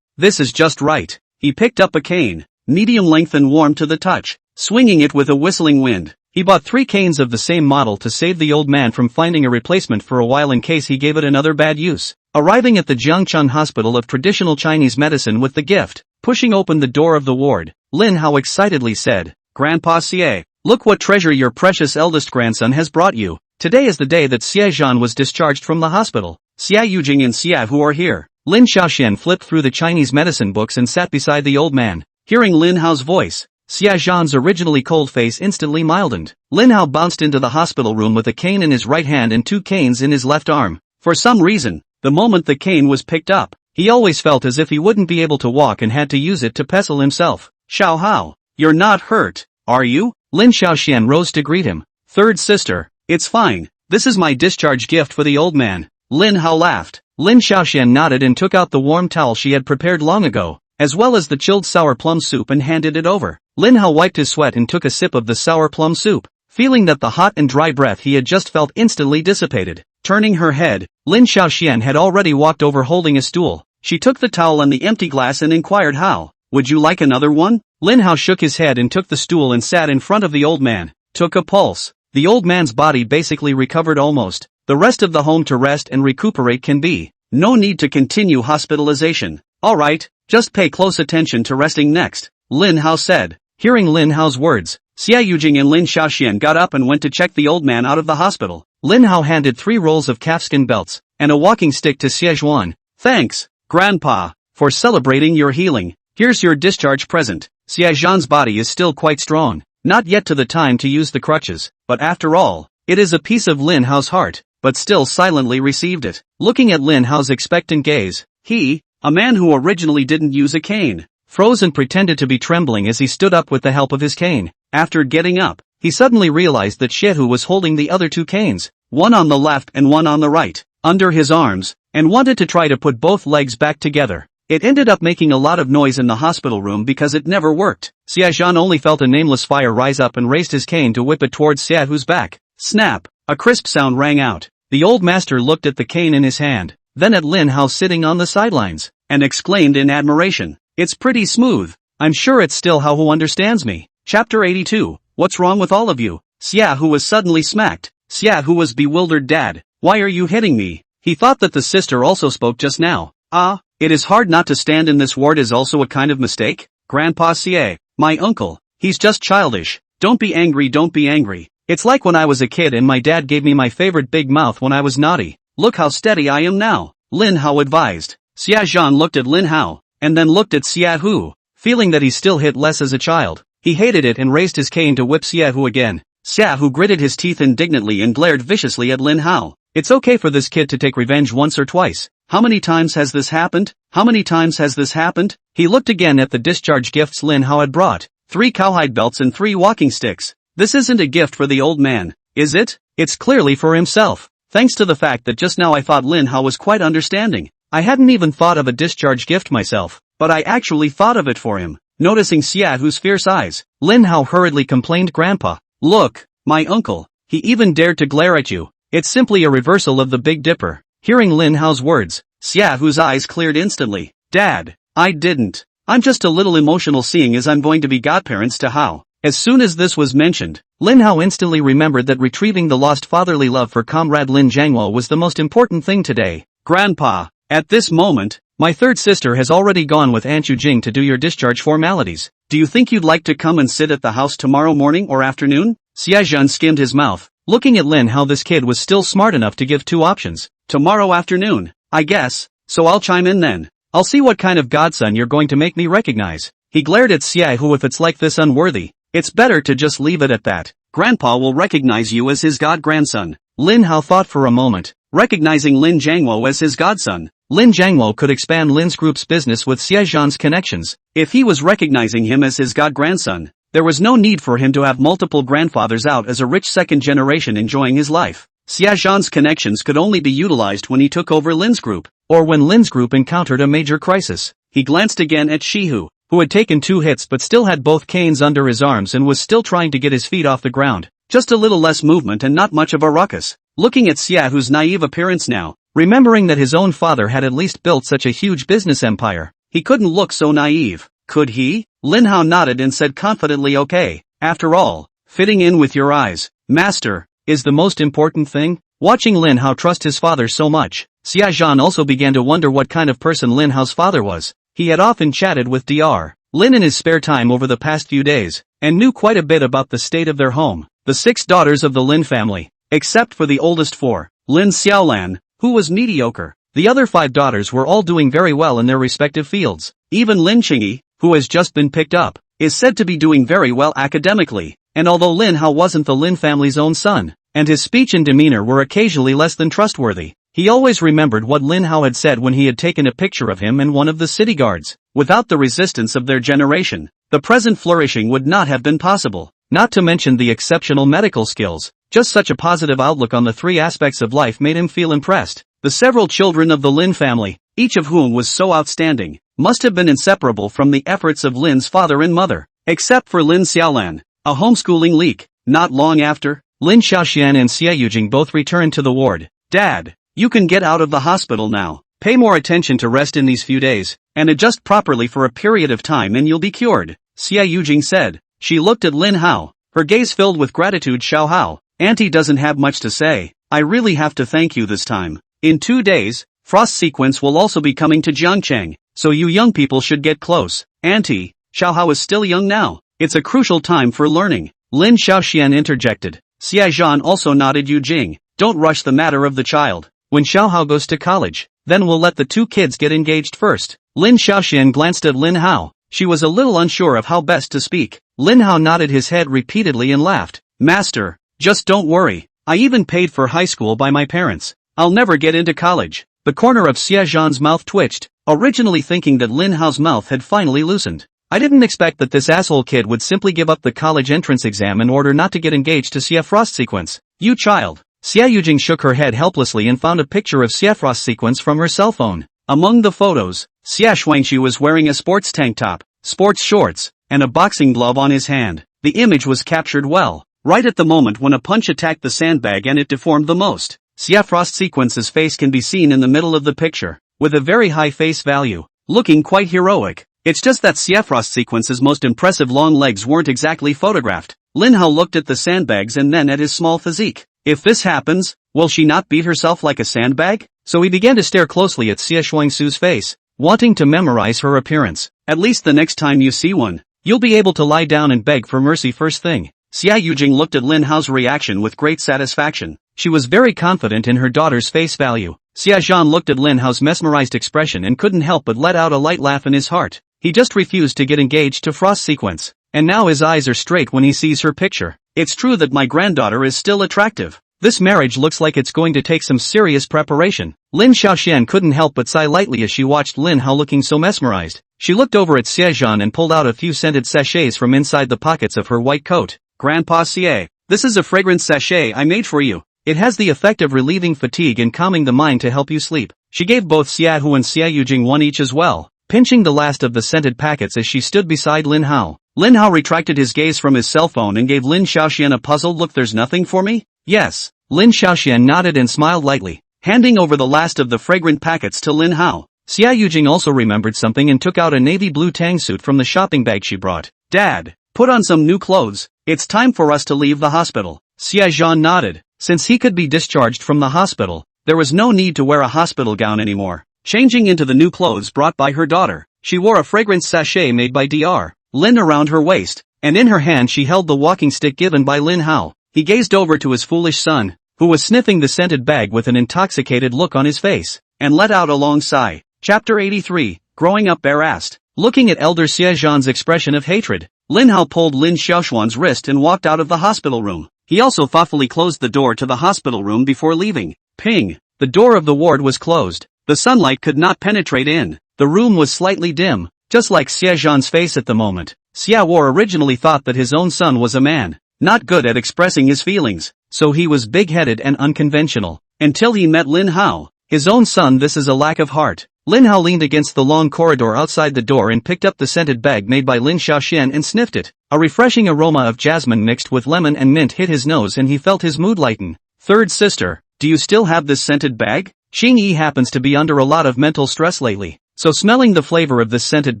This is just right. He picked up a cane, medium length and warm to the touch, swinging it with a whistling wind. He bought 3 canes of the same model to save the old man from finding a replacement for a while in case he gave it another bad use. Arriving at the Jiangchun Hospital of Traditional Chinese Medicine with the gift, pushing open the door of the ward, Lin Hao excitedly said, "Grandpa Xie, look what treasure your precious eldest grandson has brought you. Today is the day that Xie Zhan was discharged from the hospital. Xia Yujing and Xia Hu are here." Lin Xiaoxian flipped through the Chinese medicine books and sat beside the old man. Hearing Lin Hao's voice, Xia Zhan's originally cold face instantly mildewed. Lin Hao bounced into the hospital room with a cane in his right hand and 2 canes in his left arm. For some reason, the moment the cane was picked up, he always felt as if he wouldn't be able to walk and had to use it to pestle himself. "Xiao Hao, you're not hurt, are you?" Lin Xiaoxian rose to greet him. "Third sister, it's fine. This is my discharge gift for the old man." Lin Hao laughed. Lin Xiaoxian nodded and took out the warm towel she had prepared long ago, as well as the chilled sour plum soup, and handed it over. Lin Hao wiped his sweat and took a sip of the sour plum soup, feeling that the hot and dry breath he had just felt instantly dissipated. Turning her head, Lin Xiaoxian had already walked over holding a stool. She took the towel and the empty glass and inquired, "How? Would you like another one?" Lin Hao shook his head and took the stool and sat in front of the old man. Took a pulse. The old man's body basically recovered almost. The rest of the home to rest and recuperate can be. No need to continue hospitalization. "Alright, just pay close attention to resting next," Lin Hao said. Hearing Lin Hao's words, Xia Yujing and Lin Xiaoxian got up and went to check the old man out of the hospital. Lin Hao handed 3 rolls of calfskin belts and a walking stick to Xie Zhuan. "Thanks, Grandpa, for celebrating your healing. Here's your discharge present." Xie Zhan's body is still quite strong, not yet to the time to use the crutches, but after all, it is a piece of Lin Hao's heart, but still silently received it. Looking at Lin Hao's expectant gaze, he, a man who originally didn't use a cane, froze and pretended to be trembling as he stood up with the help of his cane. After getting up, he suddenly realized that Xie Hu was holding the other 2 canes, one on the left and one on the right, under his arms, and wanted to try to put both legs back together. It ended up making a lot of noise in the hospital room because it never worked. Xie Zhan only felt a nameless fire rise up and raised his cane to whip it towards Xie Hu's back. Snap! A crisp sound rang out. The old master looked at the cane in his hand, then at Lin Hao sitting on the sidelines, and exclaimed in admiration, "It's pretty smooth. I'm sure it's still Hao who understands me." Chapter 82, What's wrong with all of you? Xia Hu was suddenly smacked. Xia Hu was bewildered. "Dad, why are you hitting me?" He thought that the sister also spoke just now. "Ah, it is hard not to stand in this ward is also a kind of mistake? Grandpa Xie, my uncle, he's just childish. Don't be angry, don't be angry. It's like when I was a kid and my dad gave me my favorite big mouth when I was naughty. Look how steady I am now," Lin Hao advised. Xia Zhan looked at Lin Hao, and then looked at Xia Hu, feeling that he still hit less as a child. He hated it and raised his cane to whip Xia Hu again. Xia Hu gritted his teeth indignantly and glared viciously at Lin Hao. "It's okay for this kid to take revenge once or twice. How many times has this happened? How many times has this happened?" He looked again at the discharge gifts Lin Hao had brought. 3 cowhide belts and 3 walking sticks. This isn't a gift for the old man, is it? It's clearly for himself. Thanks to the fact that just now I thought Lin Hao was quite understanding. I hadn't even thought of a discharge gift myself, but I actually thought of it for him. Noticing Xia Hu's fierce eyes, Lin Hao hurriedly complained, "Grandpa, look, my uncle, he even dared to glare at you. It's simply a reversal of the Big Dipper." Hearing Lin Hao's words, Xia Hu's eyes cleared instantly. "Dad, I didn't. I'm just a little emotional seeing as I'm going to be godparents to Hao." As soon as this was mentioned, Lin Hao instantly remembered that retrieving the lost fatherly love for comrade Lin Jiangwo was the most important thing today. "Grandpa, at this moment, my third sister has already gone with Aunt Yujing to do your discharge formalities. Do you think you'd like to come and sit at the house tomorrow morning or afternoon?" Xie Zhan skimmed his mouth, looking at Lin Hao. This kid was still smart enough to give 2 options. "Tomorrow afternoon, I guess, so I'll chime in then. I'll see what kind of godson you're going to make me recognize." He glared at Xie Hu. "If it's like this unworthy, it's better to just leave it at that. Grandpa will recognize you as his god-grandson." Lin Hao thought for a moment, recognizing Lin Jiangwo as his godson. Lin Jiangwo could expand Lin's group's business with Xie Zhan's connections. If he was recognizing him as his god-grandson, there was no need for him to have multiple grandfathers out as a rich second generation enjoying his life. Xie Zhan's connections could only be utilized when he took over Lin's group, or when Lin's group encountered a major crisis. He glanced again at Shihu, who had taken 2 hits but still had both canes under his arms and was still trying to get his feet off the ground. Just a little less movement and not much of a ruckus. Looking at Xia Hu's naive appearance now, remembering that his own father had at least built such a huge business empire, he couldn't look so naive. Could he? Lin Hao nodded and said confidently, okay. After all, fitting in with your eyes, master, is the most important thing. Watching Lin Hao trust his father so much, Xia Zhan also began to wonder what kind of person Lin Hao's father was. He had often chatted with Dr. Lin in his spare time over the past few days, and knew quite a bit about the state of their home. The 6 daughters of the Lin family, except for the oldest 4, Lin Xiaolan, who was mediocre. The other 5 daughters were all doing very well in their respective fields. Even Lin Qingyi, who has just been picked up, is said to be doing very well academically, and although Lin Hao wasn't the Lin family's own son, and his speech and demeanor were occasionally less than trustworthy, he always remembered what Lin Hao had said when he had taken a picture of him and one of the city guards. Without the resistance of their generation, the present flourishing would not have been possible, not to mention the exceptional medical skills. Just such a positive outlook on the 3 aspects of life made him feel impressed. The several children of the Lin family, each of whom was so outstanding, must have been inseparable from the efforts of Lin's father and mother, except for Lin Xiaolan, a homeschooling leak. Not long after, Lin Xiaoxian and Xia Yujing both returned to the ward. Dad, you can get out of the hospital now. Pay more attention to rest in these few days, and adjust properly for a period of time and you'll be cured, Xia Yujing said. She looked at Lin Hao, her gaze filled with gratitude. Xiao Hao, Auntie doesn't have much to say. I really have to thank you this time. In 2 days, Frost Sequence will also be coming to Jiangcheng, so you young people should get close. Auntie, Xiao Hao is still young now. It's a crucial time for learning. Lin Xiaoxian interjected. Xia Zhan also nodded. Yujing, don't rush the matter of the child. When Xiao Hao goes to college, then we'll let the 2 kids get engaged first. Lin Xiaoxian glanced at Lin Hao. She was a little unsure of how best to speak. Lin Hao nodded his head repeatedly and laughed. Master, just don't worry. I even paid for high school by my parents. I'll never get into college. The corner of Xia Zhan's mouth twitched, originally thinking that Lin Hao's mouth had finally loosened. I didn't expect that this asshole kid would simply give up the college entrance exam in order not to get engaged to Xia Frost Sequence. You child. Xia Yujing shook her head helplessly and found a picture of Xia Frost Sequence from her cell phone. Among the photos, Xia Shuangxu was wearing a sports tank top, sports shorts, and a boxing glove on his hand. The image was captured well, right at the moment when a punch attacked the sandbag and it deformed the most. Xia Frost Sequence's face can be seen in the middle of the picture, with a very high face value, looking quite heroic. It's just that Xia Frost Sequence's most impressive long legs weren't exactly photographed. Lin Hao looked at the sandbags and then at his small physique. If this happens, will she not beat herself like a sandbag? So he began to stare closely at Xia Shuangxu's face, wanting to memorize her appearance. At least the next time you see one, you'll be able to lie down and beg for mercy first thing. Xia Yujing looked at Lin Hao's reaction with great satisfaction. She was very confident in her daughter's face value. Xia Zhan looked at Lin Hao's mesmerized expression and couldn't help but let out a light laugh in his heart. He just refused to get engaged to Frost Sequence, and now his eyes are straight when he sees her picture. It's true that my granddaughter is still attractive. This marriage looks like it's going to take some serious preparation. Lin Xiaoxian couldn't help but sigh lightly as she watched Lin Hao looking so mesmerized. She looked over at Xia Zhan and pulled out a few scented sachets from inside the pockets of her white coat. Grandpa Xie, this is a fragrance sachet I made for you. It has the effect of relieving fatigue and calming the mind to help you sleep. She gave both Xiaohu and Xia Yujing one each as well, pinching the last of the scented packets as she stood beside Lin Hao. Lin Hao retracted his gaze from his cell phone and gave Lin Xiaoxian a puzzled look. There's nothing for me? Yes. Lin Xiaoxian nodded and smiled lightly, handing over the last of the fragrant packets to Lin Hao. Xia Yujing also remembered something and took out a navy blue tang suit from the shopping bag she brought. Dad, put on some new clothes. It's time for us to leave the hospital. Xia Zhan nodded. Since he could be discharged from the hospital, there was no need to wear a hospital gown anymore. Changing into the new clothes brought by her daughter, she wore a fragrance sachet made by Dr. Lin around her waist, and in her hand she held the walking stick given by Lin Hao. He gazed over to his foolish son, who was sniffing the scented bag with an intoxicated look on his face, and let out a long sigh. Chapter 83, Growing Up Bare-assed. Looking at elder Xia Zhan's expression of hatred, Lin Hao pulled Lin Xiaoxuan's wrist and walked out of the hospital room. He also thoughtfully closed the door to the hospital room before leaving. Ping! The door of the ward was closed. The sunlight could not penetrate in. The room was slightly dim, just like Xia Zhan's face at the moment. Xia War originally thought that his own son was a man, not good at expressing his feelings, so he was big-headed and unconventional. Until he met Lin Hao, his own son. This is a lack of heart. Lin Hao leaned against the long corridor outside the door and picked up the scented bag made by Lin Xiaoxian and sniffed it. A refreshing aroma of jasmine mixed with lemon and mint hit his nose and he felt his mood lighten. Third sister, do you still have this scented bag? Xing Yi happens to be under a lot of mental stress lately, so smelling the flavor of this scented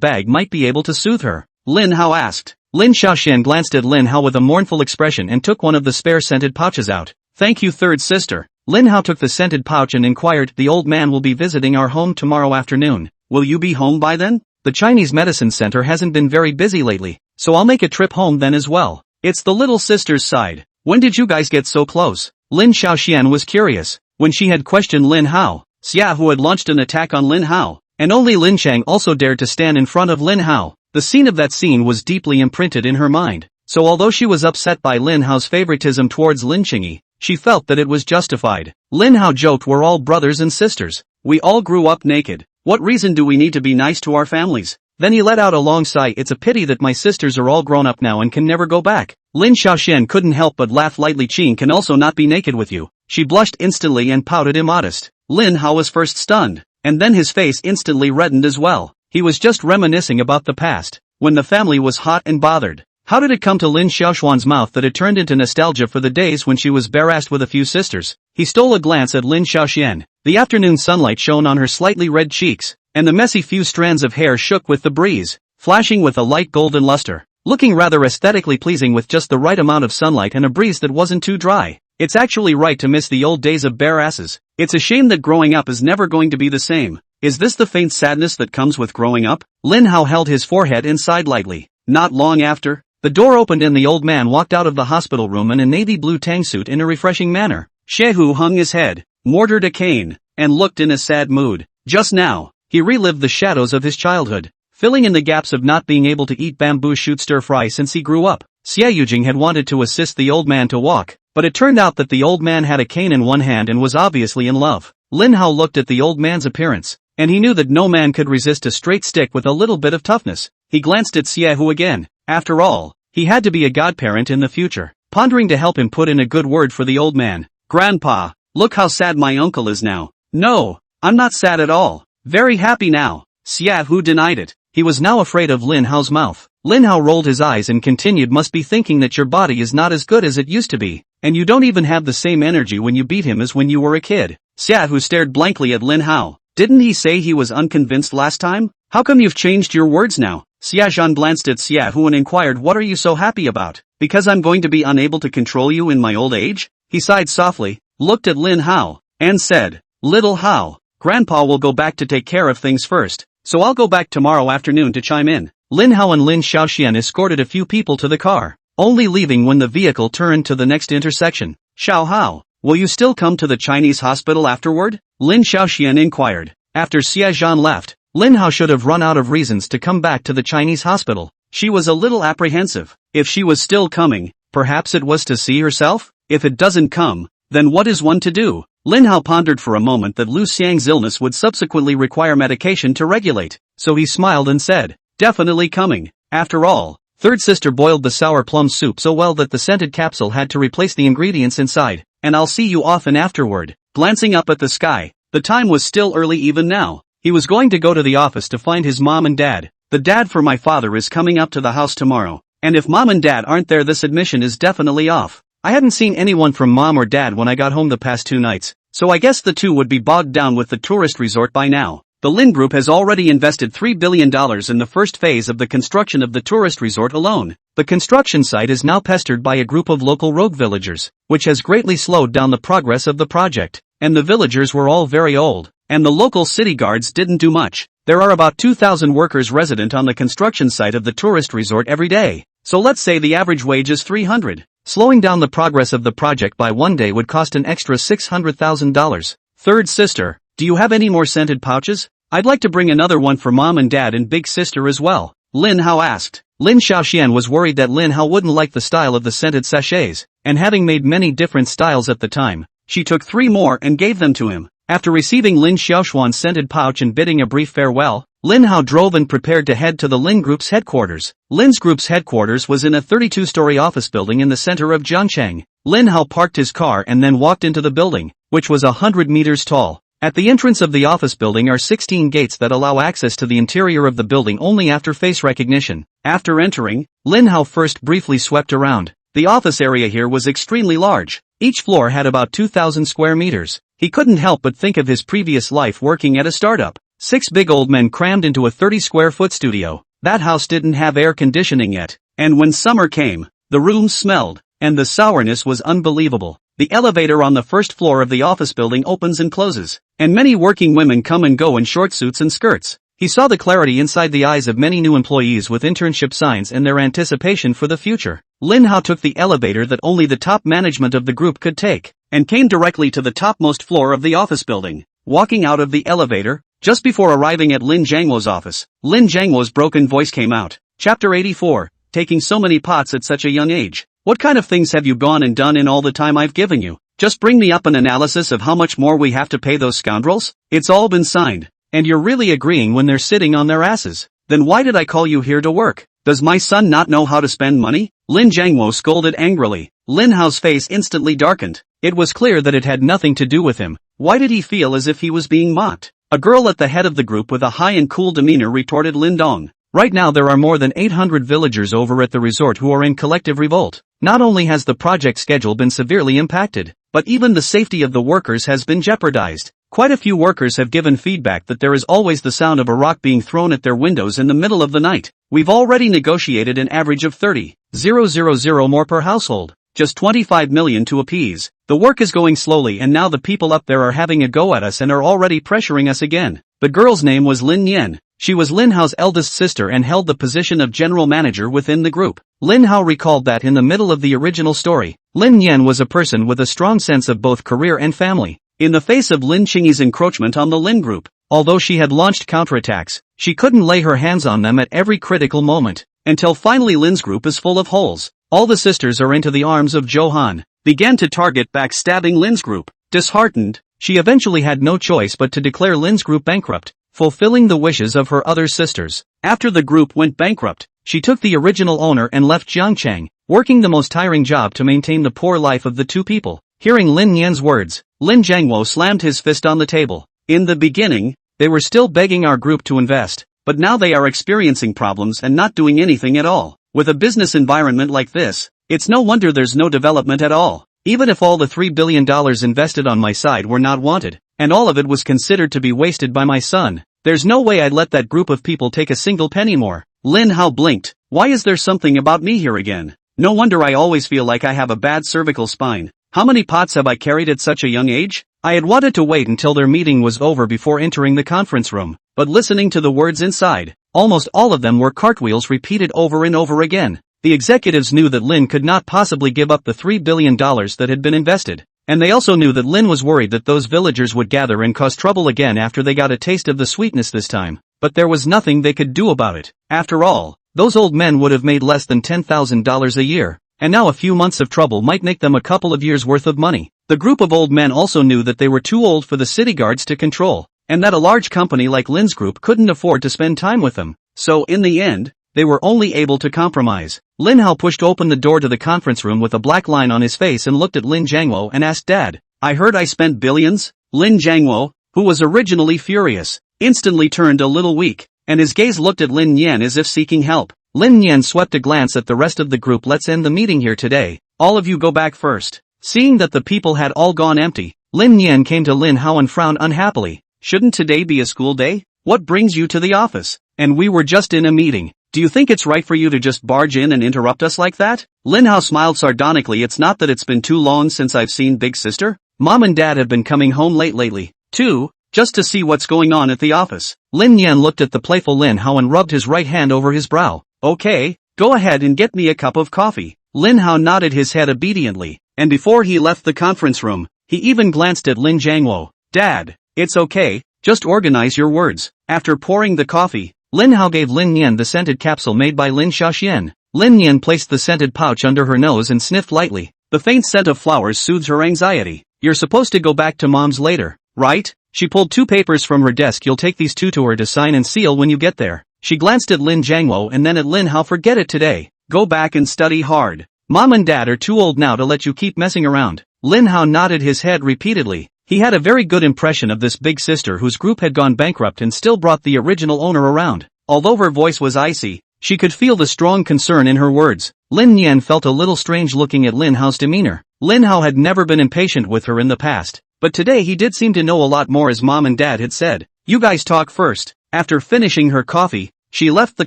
bag might be able to soothe her. Lin Hao asked. Lin Xiaoxian glanced at Lin Hao with a mournful expression and took one of the spare scented pouches out. Thank you, third sister. Lin Hao took the scented pouch and inquired, the old man will be visiting our home tomorrow afternoon. Will you be home by then? The Chinese medicine center hasn't been very busy lately, so I'll make a trip home then as well. It's the little sister's side. When did you guys get so close? Lin Xiaoxian was curious. When she had questioned Lin Hao, Xia Hu had launched an attack on Lin Hao, and only Lin Chang also dared to stand in front of Lin Hao. The scene of that scene was deeply imprinted in her mind, so although she was upset by Lin Hao's favoritism towards Lin Qingyi, she felt that it was justified. Lin Hao joked, we're all brothers and sisters. We all grew up naked. What reason do we need to be nice to our families? Then he let out a long sigh. It's a pity that my sisters are all grown up now and can never go back. Lin Xiaoxian couldn't help but laugh lightly. Qing can also not be naked with you. She blushed instantly and pouted immodest. Lin Hao was first stunned, and then his face instantly reddened as well. He was just reminiscing about the past, when the family was hot and bothered. How did it come to Lin Xiaoxuan's mouth that it turned into nostalgia for the days when she was bare-assed with a few sisters? He stole a glance at Lin Xiaoxian. The afternoon sunlight shone on her slightly red cheeks, and the messy few strands of hair shook with the breeze, flashing with a light golden luster, looking rather aesthetically pleasing with just the right amount of sunlight and a breeze that wasn't too dry. It's actually right to miss the old days of bare asses. It's a shame that growing up is never going to be the same. Is this the faint sadness that comes with growing up? Lin Hao held his forehead and sighed lightly. Not long after, the door opened and the old man walked out of the hospital room in a navy blue tang suit in a refreshing manner. Shehu hung his head, mortared a cane, and looked in a sad mood. Just now, he relived the shadows of his childhood, filling in the gaps of not being able to eat bamboo shoot stir-fry since he grew up. Xie Yujing had wanted to assist the old man to walk, but it turned out that the old man had a cane in one hand and was obviously in love. Lin Hao looked at the old man's appearance, and he knew that no man could resist a straight stick with a little bit of toughness. He glanced at Xie Hu again. After all, he had to be a godparent in the future, pondering to help him put in a good word for the old man. Grandpa, look how sad my uncle is now. No, I'm not sad at all. Very happy now. Xie Hu denied it. He was now afraid of Lin Hao's mouth. Lin Hao rolled his eyes and continued, must be thinking that your body is not as good as it used to be, and you don't even have the same energy when you beat him as when you were a kid. Xie Hu stared blankly at Lin Hao. Didn't he say he was unconvinced last time? How come you've changed your words now? Xie Zhan glanced at Xie Hu and inquired, what are you so happy about? Because I'm going to be unable to control you in my old age? He sighed softly, looked at Lin Hao, and said, Little Hao, Grandpa will go back to take care of things first, so I'll go back tomorrow afternoon to chime in. Lin Hao and Lin Xiaoxian escorted a few people to the car, only leaving when the vehicle turned to the next intersection. Xiao Hao, will you still come to the Chinese hospital afterward? Lin Xiaoxian inquired. After Xie Zhan left, Lin Hao should have run out of reasons to come back to the Chinese hospital. She was a little apprehensive. If she was still coming, perhaps it was to see herself? If it doesn't come, then what is one to do? Lin Hao pondered for a moment that Lu Xiang's illness would subsequently require medication to regulate, so he smiled and said, definitely coming. After all, third sister boiled the sour plum soup so well that the scented capsule had to replace the ingredients inside, and I'll see you often afterward. Glancing up at the sky, the time was still early even now. He was going to go to the office to find his mom and dad. The dad for my father is coming up to the house tomorrow, and if mom and dad aren't there, this admission is definitely off. I hadn't seen anyone from mom or dad when I got home the past 2 nights, so I guess the two would be bogged down with the tourist resort by now. The Lin Group has already invested $3 billion in the first phase of the construction of the tourist resort alone. The construction site is now pestered by a group of local rogue villagers, which has greatly slowed down the progress of the project, and the villagers were all very old, and the local city guards didn't do much. There are about 2,000 workers resident on the construction site of the tourist resort every day, so let's say the average wage is $300. Slowing down the progress of the project by 1 day would cost an extra $600,000. Third sister, do you have any more scented pouches? I'd like to bring another one for mom and dad and big sister as well. Lin Hao asked. Lin Xiaoxian was worried that Lin Hao wouldn't like the style of the scented sachets, and having made many different styles at the time, she took 3 more and gave them to him. After receiving Lin Xiaoxuan's scented pouch and bidding a brief farewell, Lin Hao drove and prepared to head to the Lin Group's headquarters. Lin's Group's headquarters was in a 32-story office building in the center of Jiangcheng. Lin Hao parked his car and then walked into the building, which was 100 meters tall. At the entrance of the office building are 16 gates that allow access to the interior of the building only after face recognition. After entering, Lin Hao first briefly swept around. The office area here was extremely large. Each floor had about 2,000 square meters. He couldn't help but think of his previous life working at a startup. 6 big old men crammed into a 30-square-foot studio. That house didn't have air conditioning yet, and when summer came, the rooms smelled, and the sourness was unbelievable. The elevator on the first floor of the office building opens and closes, and many working women come and go in short suits and skirts. He saw the clarity inside the eyes of many new employees with internship signs and their anticipation for the future. Lin Hao took the elevator that only the top management of the group could take, and came directly to the topmost floor of the office building. Walking out of the elevator, just before arriving at Lin Jiangwo's office, Lin Jiangwo's broken voice came out. Chapter 84, Taking so many pots at such a young age. What kind of things have you gone and done in all the time I've given you? Just bring me up an analysis of how much more we have to pay those scoundrels? It's all been signed. And you're really agreeing when they're sitting on their asses. Then why did I call you here to work? Does my son not know how to spend money? Lin Jiangwo scolded angrily. Lin Hao's face instantly darkened. It was clear that it had nothing to do with him. Why did he feel as if he was being mocked? A girl at the head of the group with a high and cool demeanor retorted Lin Dong. Right now there are more than 800 villagers over at the resort who are in collective revolt. Not only has the project schedule been severely impacted, but even the safety of the workers has been jeopardized. Quite a few workers have given feedback that there is always the sound of a rock being thrown at their windows in the middle of the night. We've already negotiated an average of 30,000 more per household. Just 25 million to appease. The work is going slowly and now the people up there are having a go at us and are already pressuring us again. The girl's name was Lin Yan. She was Lin Hao's eldest sister and held the position of general manager within the group. Lin Hao recalled that in the middle of the original story, Lin Yan was a person with a strong sense of both career and family. In the face of Lin Qingyi's encroachment on the Lin group, although she had launched counterattacks, she couldn't lay her hands on them at every critical moment, until finally Lin's group is full of holes. All the sisters are into the arms of Zhou Han, began to target backstabbing Lin's group. Disheartened, she eventually had no choice but to declare Lin's group bankrupt, fulfilling the wishes of her other sisters. After the group went bankrupt, she took the original owner and left Jiangchang, working the most tiring job to maintain the poor life of the two people. Hearing Lin Yan's words, Lin Jiangwo slammed his fist on the table. In the beginning, they were still begging our group to invest, but now they are experiencing problems and not doing anything at all. With a business environment like this, it's no wonder there's no development at all. Even if all the $3 billion invested on my side were not wanted, and all of it was considered to be wasted by my son, there's no way I'd let that group of people take a single penny more. Lin Hao blinked. Why is there something about me here again? No wonder I always feel like I have a bad cervical spine. How many pots have I carried at such a young age? I had wanted to wait until their meeting was over before entering the conference room, but listening to the words inside, almost all of them were cartwheels repeated over and over again. The executives knew that Lin could not possibly give up the $3 billion that had been invested, and they also knew that Lin was worried that those villagers would gather and cause trouble again after they got a taste of the sweetness this time, but there was nothing they could do about it. After all, those old men would have made less than $10,000 a year, and now a few months of trouble might make them a couple of years' worth of money. The group of old men also knew that they were too old for the city guards to control, and that a large company like Lin's group couldn't afford to spend time with them. So in the end, they were only able to compromise. Lin Hao pushed open the door to the conference room with a black line on his face and looked at Lin Jiangwo and asked, "Dad, I heard I spent billions?" Lin Jiangwo, who was originally furious, instantly turned a little weak, and his gaze looked at Lin Yan as if seeking help. Lin Yan swept a glance at the rest of the group. "Let's end the meeting here today. All of you go back first." Seeing that the people had all gone empty, Lin Yan came to Lin Hao and frowned unhappily. "Shouldn't today be a school day? What brings you to the office? And we were just in a meeting. Do you think it's right for you to just barge in and interrupt us like that?" Lin Hao smiled sardonically. "It's not that it's been too long since I've seen Big Sister. Mom and Dad have been coming home late lately, too, just to see what's going on at the office." Lin Yan looked at the playful Lin Hao and rubbed his right hand over his brow. "Okay, go ahead and get me a cup of coffee." Lin Hao nodded his head obediently, and before he left the conference room, he even glanced at Lin Jiangwo. "Dad, it's okay, just organize your words." After pouring the coffee, Lin Hao gave Lin Yan the scented capsule made by Lin Xiaoxian. Lin Yan placed the scented pouch under her nose and sniffed lightly. The faint scent of flowers soothes her anxiety. "You're supposed to go back to Mom's later, right?" She pulled two papers from her desk. "You'll take these two to her to sign and seal when you get there." She glanced at Lin Jiangwo and then at Lin Hao. "Forget it today. Go back and study hard. Mom and Dad are too old now to let you keep messing around." Lin Hao nodded his head repeatedly. He had a very good impression of this big sister whose group had gone bankrupt and still brought the original owner around. Although her voice was icy, she could feel the strong concern in her words. Lin Yan felt a little strange looking at Lin Hao's demeanor. Lin Hao had never been impatient with her in the past, but today he did seem to know a lot more, as Mom and Dad had said. You guys talk first. After finishing her coffee, she left the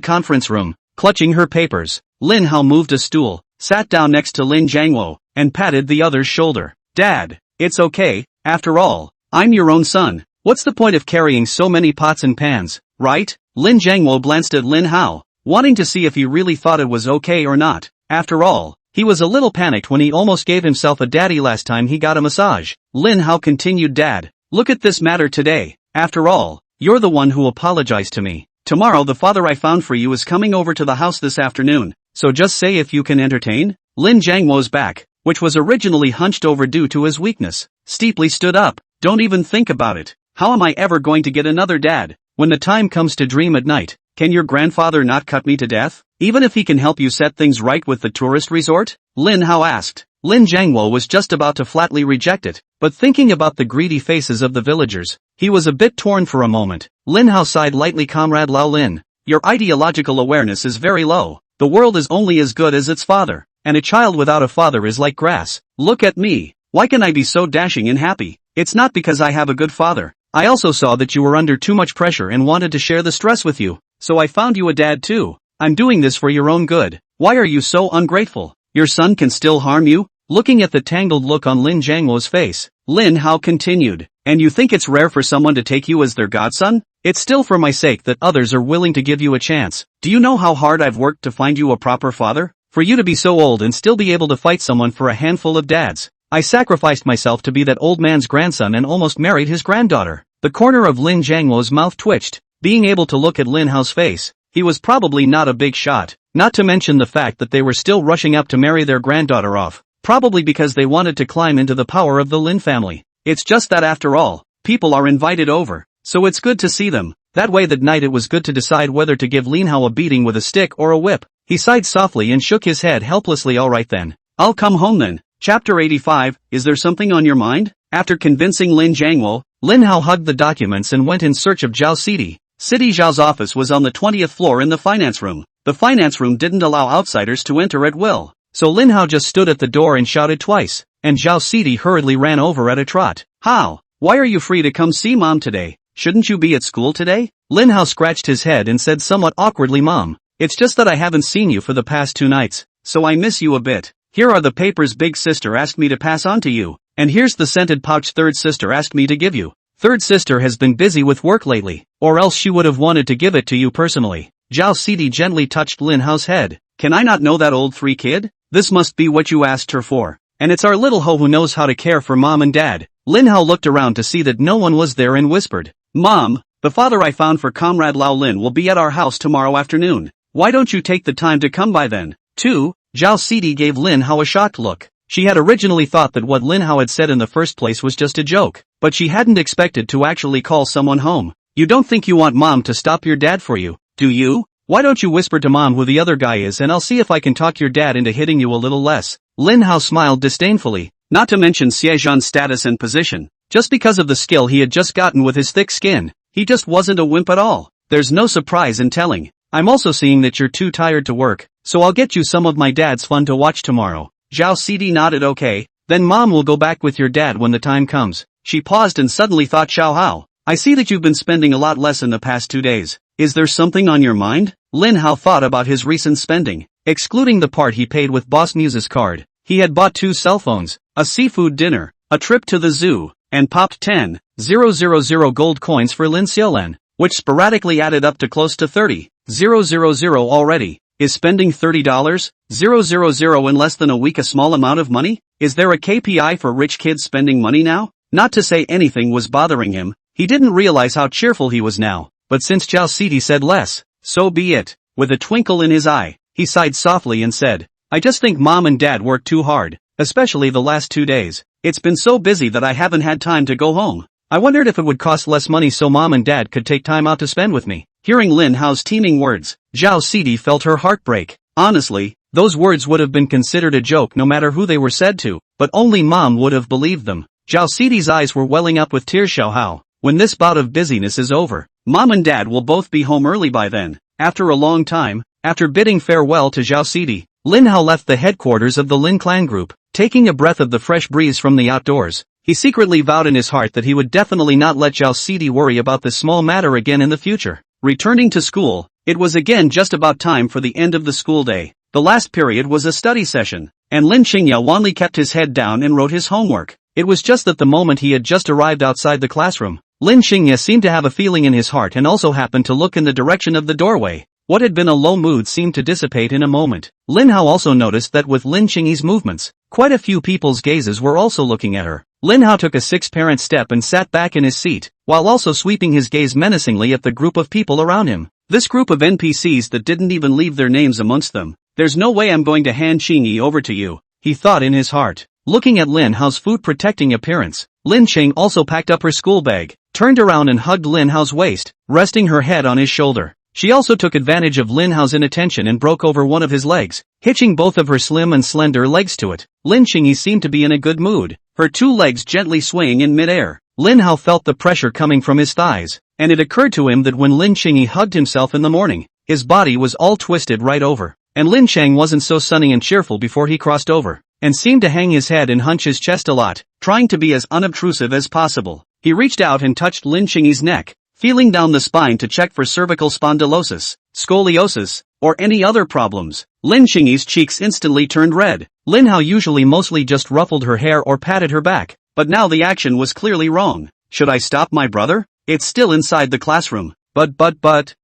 conference room, clutching her papers. Lin Hao moved a stool, sat down next to Lin Jiangwo, and patted the other's shoulder. Dad, it's okay, after all, I'm your own son. What's the point of carrying so many pots and pans, right? Lin Jiangwo glanced at Lin Hao, wanting to see if he really thought it was okay or not. After all, he was a little panicked when he almost gave himself a daddy last time he got a massage. Lin Hao continued, Dad, look at this matter today. After all, you're the one who apologized to me. Tomorrow the father I found for you is coming over to the house this afternoon, so just say if you can entertain. Lin Jiangwo's back, which was originally hunched over due to his weakness, steeply stood up. Don't even think about it. How am I ever going to get another dad? When the time comes to dream at night, can your grandfather not cut me to death? Even if he can help you set things right with the tourist resort? Lin Hao asked. Lin Jiangwo was just about to flatly reject it, but thinking about the greedy faces of the villagers, he was a bit torn for a moment. Lin Hao sighed lightly. Comrade Lao Lin, your ideological awareness is very low. The world is only as good as its father, and a child without a father is like grass. Look at me. Why can I be so dashing and happy? It's not because I have a good father. I also saw that you were under too much pressure and wanted to share the stress with you, so I found you a dad too. I'm doing this for your own good. Why are you so ungrateful? Your son can still harm you? Looking at the tangled look on Lin Jiangwo's face, Lin Hao continued, and you think it's rare for someone to take you as their godson? It's still for my sake that others are willing to give you a chance. Do you know how hard I've worked to find you a proper father? For you to be so old and still be able to fight someone for a handful of dads. I sacrificed myself to be that old man's grandson and almost married his granddaughter. The corner of Lin Jiangwo's mouth twitched, being able to look at Lin Hao's face. He was probably not a big shot, not to mention the fact that they were still rushing up to marry their granddaughter off, probably because they wanted to climb into the power of the Lin family. It's just that after all, people are invited over, so it's good to see them. That way that night it was good to decide whether to give Lin Hao a beating with a stick or a whip. He sighed softly and shook his head helplessly. Alright then, I'll come home then. Chapter 85, is there something on your mind? After convincing Lin Jiangwo, Lin Hao hugged the documents and went in search of Zhao Sidi. Sidi Zhao's office was on the 20th floor in the finance room. The finance room didn't allow outsiders to enter at will, so Lin Hao just stood at the door and shouted twice, and Zhao Sidi hurriedly ran over at a trot. How? Why are you free to come see Mom today? Shouldn't you be at school today? Lin Hao scratched his head and said somewhat awkwardly, Mom, it's just that I haven't seen you for the past 2 nights, so I miss you a bit. Here are the papers big sister asked me to pass on to you, and here's the scented pouch third sister asked me to give you. Third sister has been busy with work lately, or else she would have wanted to give it to you personally. Zhao Sidi gently touched Lin Hao's head. Can I not know that old 3 kid? This must be what you asked her for. And it's our little Ho who knows how to care for Mom and Dad. Lin Hao looked around to see that no one was there and whispered, Mom, the father I found for Comrade Lao Lin will be at our house tomorrow afternoon. Why don't you take the time to come by then? 2. Zhao Sidi gave Lin Hao a shocked look. She had originally thought that what Lin Hao had said in the first place was just a joke, but she hadn't expected to actually call someone home. You don't think you want Mom to stop your dad for you, do you? Why don't you whisper to Mom who the other guy is and I'll see if I can talk your dad into hitting you a little less. Lin Hao smiled disdainfully, not to mention Xie Zhan's status and position. Just because of the skill he had just gotten with his thick skin, he just wasn't a wimp at all. There's no surprise in telling. I'm also seeing that you're too tired to work, so I'll get you some of my dad's fun to watch tomorrow. Zhao Sidi nodded. Okay, then Mom will go back with your dad when the time comes. She paused and suddenly thought, Xiao Hao, I see that you've been spending a lot less in the past 2 days. Is there something on your mind? Lin Hao thought about his recent spending. Excluding the part he paid with Boss Muse's card, he had bought 2 cell phones, a seafood dinner, a trip to the zoo, and popped 10,000 gold coins for Lin Xiaolan, which sporadically added up to close to 30,000 already. Is spending $30,000 in less than a week a small amount of money? Is there a KPI for rich kids spending money now? Not to say anything was bothering him, he didn't realize how cheerful he was now, but since Zhao Sidi said less, so be it. With a twinkle in his eye, he sighed softly and said, I just think Mom and Dad worked too hard, especially the last 2 days. It's been so busy that I haven't had time to go home. I wondered if it would cost less money so Mom and Dad could take time out to spend with me. Hearing Lin Hao's teeming words, Zhao Sidi felt her heart break. Honestly, those words would have been considered a joke no matter who they were said to, but only Mom would have believed them. Zhao Sidi's eyes were welling up with tears. Xiao Hao, when this bout of busyness is over, Mom and Dad will both be home early by then. After a long time, after bidding farewell to Zhao Sidi, Lin Hao left the headquarters of the Lin clan group, taking a breath of the fresh breeze from the outdoors. He secretly vowed in his heart that he would definitely not let Zhao Cidi worry about this small matter again in the future. Returning to school, it was again just about time for the end of the school day. The last period was a study session, and Lin Qingya wanly kept his head down and wrote his homework. It was just that the moment he had just arrived outside the classroom, Lin Qingya seemed to have a feeling in his heart and also happened to look in the direction of the doorway. What had been a low mood seemed to dissipate in a moment. Lin Hao also noticed that with Lin Qingyi's movements, quite a few people's gazes were also looking at her. Lin Hao took a six-parent step and sat back in his seat, while also sweeping his gaze menacingly at the group of people around him. This group of NPCs that didn't even leave their names amongst them. There's no way I'm going to hand Qingyi over to you, he thought in his heart. Looking at Lin Hao's food-protecting appearance, Lin Qing also packed up her school bag, turned around and hugged Lin Hao's waist, resting her head on his shoulder. She also took advantage of Lin Hao's inattention and broke over one of his legs, hitching both of her slim and slender legs to it. Lin Qingyi seemed to be in a good mood, her two legs gently swaying in midair. Lin Hao felt the pressure coming from his thighs, and it occurred to him that when Lin Qingyi hugged himself in the morning, his body was all twisted right over, and Lin Chang wasn't so sunny and cheerful before he crossed over, and seemed to hang his head and hunch his chest a lot, trying to be as unobtrusive as possible. He reached out and touched Lin Qingyi's neck, feeling down the spine to check for cervical spondylosis, scoliosis, or any other problems. Lin Qingyi's cheeks instantly turned red. Lin Hao usually mostly just ruffled her hair or patted her back, but now the action was clearly wrong. Should I stop my brother? It's still inside the classroom. But,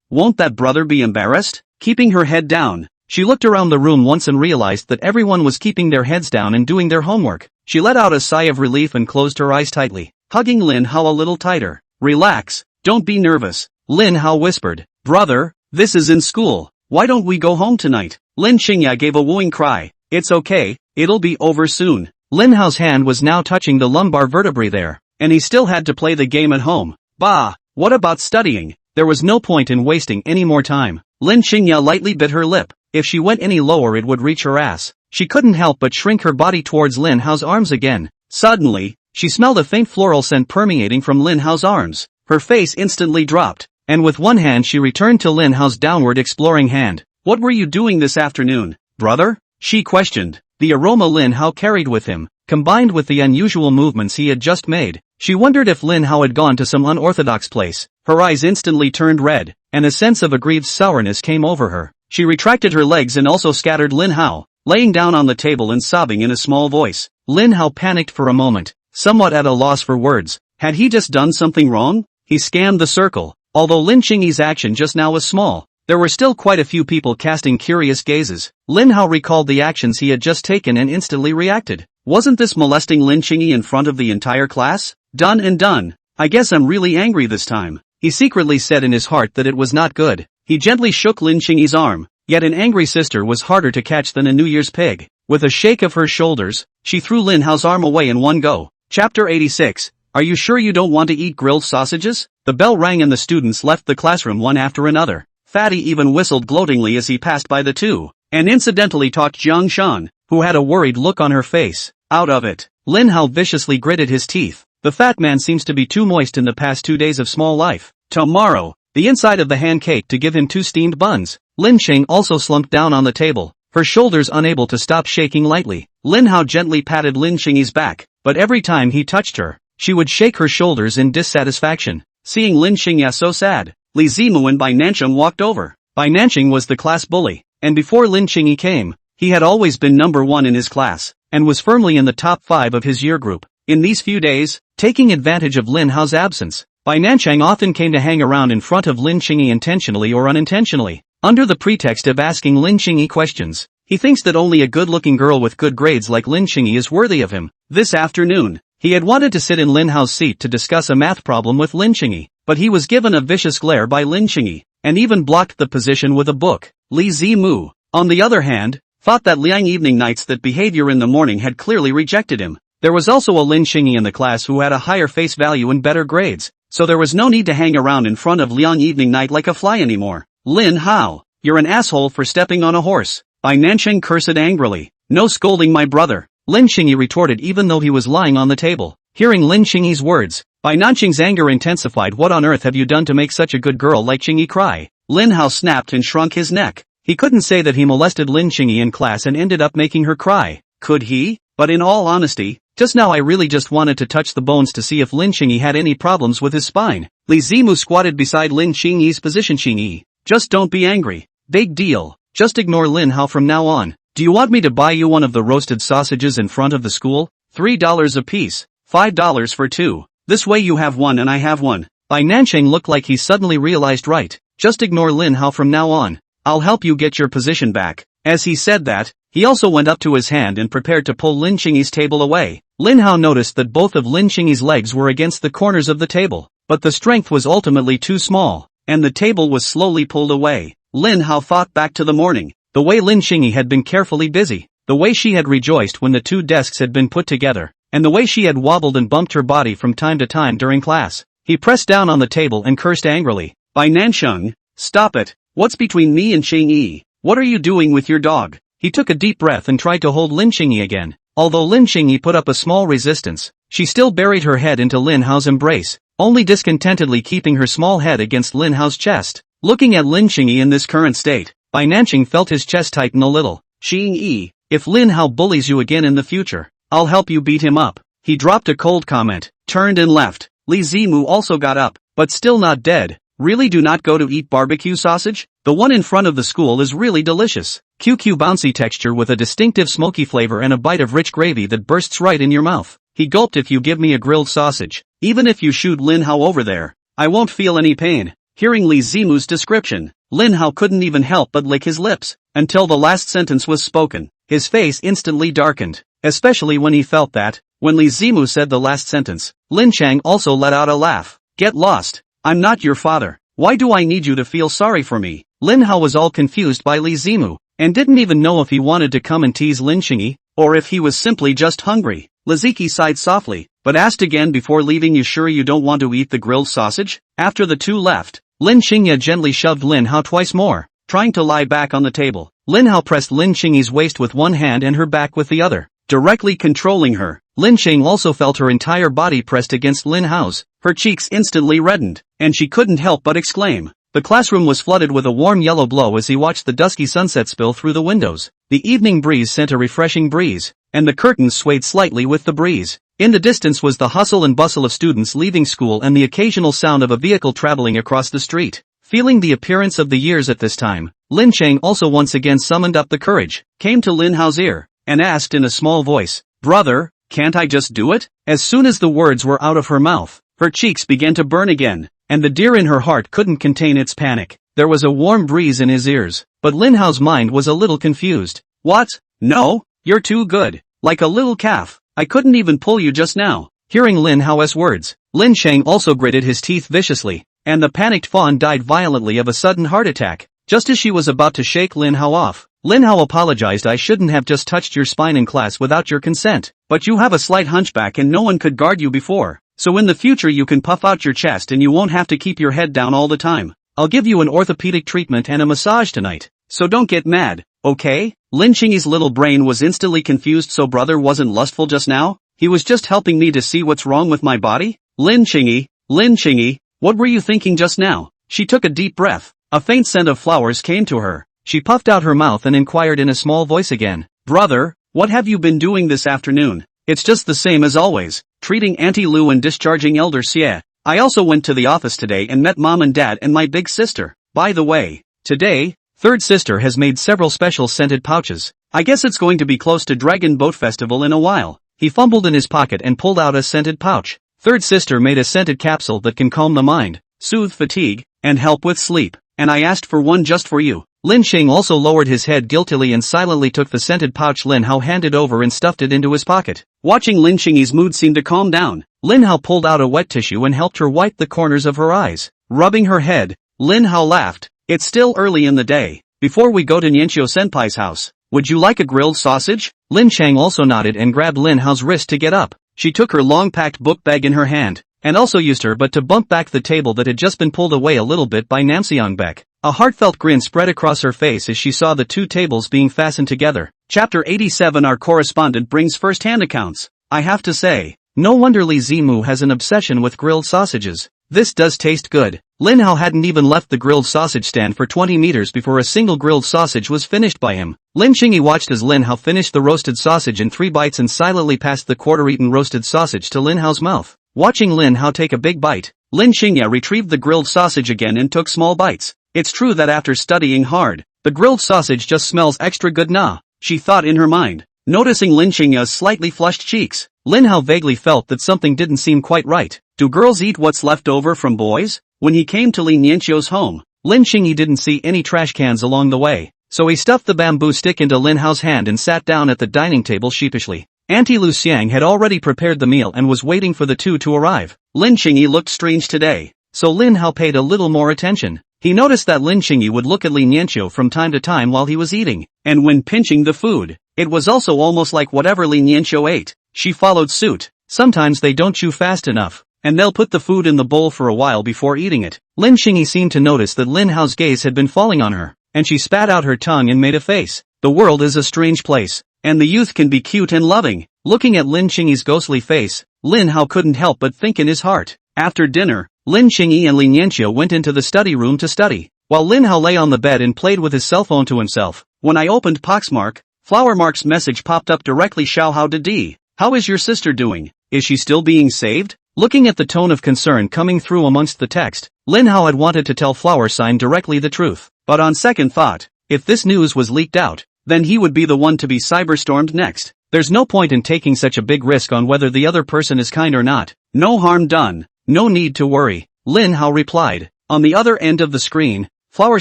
won't that brother be embarrassed? Keeping her head down, she looked around the room once and realized that everyone was keeping their heads down and doing their homework. She let out a sigh of relief and closed her eyes tightly, hugging Lin Hao a little tighter. Relax, don't be nervous, Lin Hao whispered. Brother, this is in school. Why don't we go home tonight? Lin Qingya gave a wooing cry. It's okay, it'll be over soon. Lin Hao's hand was now touching the lumbar vertebrae there, and he still had to play the game at home. Bah, what about studying? There was no point in wasting any more time. Lin Qingya lightly bit her lip. If she went any lower it would reach her ass. She couldn't help but shrink her body towards Lin Hao's arms again. Suddenly, she smelled a faint floral scent permeating from Lin Hao's arms. Her face instantly dropped, and with one hand she returned to Lin Hao's downward exploring hand. What were you doing this afternoon, brother? She questioned. The aroma Lin Hao carried with him, combined with the unusual movements he had just made, she wondered if Lin Hao had gone to some unorthodox place. Her eyes instantly turned red, and a sense of aggrieved sourness came over her. She retracted her legs and also scattered Lin Hao, laying down on the table and sobbing in a small voice. Lin Hao panicked for a moment, somewhat at a loss for words. Had he just done something wrong? He scanned the circle. Although Lin Qingyi's action just now was small, there were still quite a few people casting curious gazes. Lin Hao recalled the actions he had just taken and instantly reacted. Wasn't this molesting Lin Qingyi in front of the entire class? Done and done. I guess I'm really angry this time. He secretly said in his heart that it was not good. He gently shook Lin Qingyi's arm, yet an angry sister was harder to catch than a New Year's pig. With a shake of her shoulders, she threw Lin Hao's arm away in one go. Chapter 86. Are you sure you don't want to eat grilled sausages? The bell rang and the students left the classroom one after another. Fatty even whistled gloatingly as he passed by the two, and incidentally talked Jiang Shan, who had a worried look on her face. Out of it. Lin Hao viciously gritted his teeth. The fat man seems to be too moist in the past 2 days of small life. Tomorrow, the inside of the hand cake to give him 2 steamed buns. Lin Qing also slumped down on the table, her shoulders unable to stop shaking lightly. Lin Hao gently patted Lin Qingyi's back, but every time he touched her, she would shake her shoulders in dissatisfaction. Seeing Lin Qingya so sad, Li Zimu and Bai Nancheng walked over. Bai Nancheng was the class bully, and before Lin Qingyi came, he had always been number 1 in his class, and was firmly in the top 5 of his year group. In these few days, taking advantage of Lin Hao's absence, Bai Nancheng often came to hang around in front of Lin Qingyi intentionally or unintentionally, under the pretext of asking Lin Qingyi questions. He thinks that only a good-looking girl with good grades like Lin Qingyi is worthy of him. This afternoon, he had wanted to sit in Lin Hao's seat to discuss a math problem with Lin Qingyi, but he was given a vicious glare by Lin Qingyi, and even blocked the position with a book. Li Zimu, on the other hand, thought that Liang evening nights that behavior in the morning had clearly rejected him. There was also a Lin Qingyi in the class who had a higher face value and better grades, so there was no need to hang around in front of Liang evening night like a fly anymore. Lin Hao, you're an asshole for stepping on a horse. Bai Nancheng cursed angrily. No scolding my brother, Lin Qingyi retorted even though he was lying on the table. Hearing Lin Qingyi's words, Bai Nancheng's anger intensified. What on earth have you done to make such a good girl like Qingyi cry? Lin Hao snapped and shrunk his neck. He couldn't say that he molested Lin Qingyi in class and ended up making her cry. Could he? But in all honesty, Just now I really just wanted to touch the bones to see if Lin Qingyi had any problems with his spine. Li Zimu squatted beside Lin Qingyi's position. Qingyi, just don't be angry. Big deal. Just ignore Lin Hao from now on. Do you want me to buy you one of the roasted sausages in front of the school? $3 a piece. $5 for two. This way you have one and I have one. Bai Nancheng looked like he suddenly realized right. Just ignore Lin Hao from now on. I'll help you get your position back. As he said that, he also went up to his hand and prepared to pull Lin Qingyi's table away. Lin Hao noticed that both of Lin Qingyi's legs were against the corners of the table, but the strength was ultimately too small, and the table was slowly pulled away. Lin Hao thought back to the morning, the way Lin Qingyi had been carefully busy, the way she had rejoiced when the two desks had been put together, and the way she had wobbled and bumped her body from time to time during class. He pressed down on the table and cursed angrily. Bai Nancheng, stop it. What's between me and Qingyi? What are you doing with your dog? He took a deep breath and tried to hold Lin Qingyi again. Although Lin Qingyi put up a small resistance, she still buried her head into Lin Hao's embrace, only discontentedly keeping her small head against Lin Hao's chest. Looking at Lin Qingyi in this current state, Bai Nancheng felt his chest tighten a little. Qingyi, if Lin Hao bullies you again in the future, I'll help you beat him up. He dropped a cold comment, turned and left. Li Zimu also got up, but still not dead. Really do not go to eat barbecue sausage? The one in front of the school is really delicious. QQ bouncy texture with a distinctive smoky flavor and a bite of rich gravy that bursts right in your mouth. He gulped. If you give me a grilled sausage, even if you shoot Lin Hao over there, I won't feel any pain. Hearing Li Zimu's description, Lin Hao couldn't even help but lick his lips, until the last sentence was spoken. His face instantly darkened, especially when he felt that, when Li Zimu said the last sentence, Lin Chang also let out a laugh. Get lost. I'm not your father. Why do I need you to feel sorry for me? Lin Hao was all confused by Li Zimu, and didn't even know if he wanted to come and tease Lin Qingyi, or if he was simply just hungry. Laziki sighed softly, but asked again before leaving, you sure you don't want to eat the grilled sausage? After the two left, Lin Qingyi gently shoved Lin Hao twice more, trying to lie back on the table. Lin Hao pressed Lin Qingyi's waist with one hand and her back with the other, directly controlling her. Lin Qing also felt her entire body pressed against Lin Hao's. Her cheeks instantly reddened, and she couldn't help but exclaim. The classroom was flooded with a warm yellow glow as he watched the dusky sunset spill through the windows. The evening breeze sent a refreshing breeze, and the curtains swayed slightly with the breeze. In the distance was the hustle and bustle of students leaving school and the occasional sound of a vehicle traveling across the street. Feeling the appearance of the years at this time, Lin Chang also once again summoned up the courage, came to Lin Hao's ear, and asked in a small voice, "Brother, can't I just do it?" As soon as the words were out of her mouth, her cheeks began to burn again, and the deer in her heart couldn't contain its panic. There was a warm breeze in his ears, but Lin Hao's mind was a little confused. What? No? You're too good. Like a little calf. I couldn't even pull you just now. Hearing Lin Hao's words, Lin Chang also gritted his teeth viciously, and the panicked fawn died violently of a sudden heart attack. Just as she was about to shake Lin Hao off, Lin Hao apologized. I shouldn't have just touched your spine in class without your consent, but you have a slight hunchback and no one could guard you before. So in the future you can puff out your chest and you won't have to keep your head down all the time. I'll give you an orthopedic treatment and a massage tonight, so don't get mad, okay? Lin Qingyi's little brain was instantly confused. So brother wasn't lustful just now? He was just helping me to see what's wrong with my body? Lin Qingyi, what were you thinking just now? She took a deep breath. A faint scent of flowers came to her. She puffed out her mouth and inquired in a small voice again. Brother, what have you been doing this afternoon? It's just the same as always, treating Auntie Lu and discharging Elder Xie. I also went to the office today and met Mom and Dad and my big sister. By the way, today, third sister has made several special scented pouches. I guess it's going to be close to Dragon Boat Festival in a while. He fumbled in his pocket and pulled out a scented pouch. Third sister made a scented capsule that can calm the mind, soothe fatigue, and help with sleep. And I asked for one just for you. Lin Qing also lowered his head guiltily and silently took the scented pouch Lin Hao handed over and stuffed it into his pocket. Watching Lin Qingyi's mood seem to calm down, Lin Hao pulled out a wet tissue and helped her wipe the corners of her eyes. Rubbing her head, Lin Hao laughed. It's still early in the day. Before we go to Nianqiu Senpai's house, would you like a grilled sausage? Lin Chang also nodded and grabbed Lin Hao's wrist to get up. She took her long-packed book bag in her hand, and also used her butt to bump back the table that had just been pulled away a little bit by Namseong Beck. A heartfelt grin spread across her face as she saw the two tables being fastened together. Chapter 87. Our correspondent brings first-hand accounts. I have to say, no wonder Li Zimu has an obsession with grilled sausages. This does taste good. Lin Hao hadn't even left the grilled sausage stand for 20 meters before a single grilled sausage was finished by him. Lin Qingyi watched as Lin Hao finished the roasted sausage in 3 bites and silently passed the quarter-eaten roasted sausage to Lin Hao's mouth. Watching Lin Hao take a big bite, Lin Qingyi retrieved the grilled sausage again and took small bites. It's true that after studying hard, the grilled sausage just smells extra good nah, she thought in her mind. Noticing Lin Qingyi's slightly flushed cheeks, Lin Hao vaguely felt that something didn't seem quite right. Do girls eat what's left over from boys? When he came to Li Nianqiu's home, Lin Qingyi didn't see any trash cans along the way, so he stuffed the bamboo stick into Lin Hao's hand and sat down at the dining table sheepishly. Auntie Lu Xiang had already prepared the meal and was waiting for the two to arrive. Lin Qingyi looked strange today, so Lin Hao paid a little more attention. He noticed that Lin Qingyi would look at Li Nianqiu from time to time while he was eating, and when pinching the food, it was also almost like whatever Li Nianqiu ate, she followed suit. Sometimes they don't chew fast enough, and they'll put the food in the bowl for a while before eating it. Lin Qingyi seemed to notice that Lin Hao's gaze had been falling on her, and she spat out her tongue and made a face. The world is a strange place, and the youth can be cute and loving. Looking at Lin Qingyi's ghostly face, Lin Hao couldn't help but think in his heart. After dinner, Lin Qingyi and Li Nianqiu went into the study room to study, while Lin Hao lay on the bed and played with his cell phone to himself. When I opened Poxmark, Flower Mark's message popped up directly. Xiao Hao Didi. How is your sister doing? Is she still being saved? Looking at the tone of concern coming through amongst the text, Lin Hao had wanted to tell Flower Sign directly the truth, but on second thought, if this news was leaked out, then he would be the one to be cyberstormed next. There's no point in taking such a big risk on whether the other person is kind or not. No harm done. No need to worry, Lin Hao replied. On the other end of the screen, Flower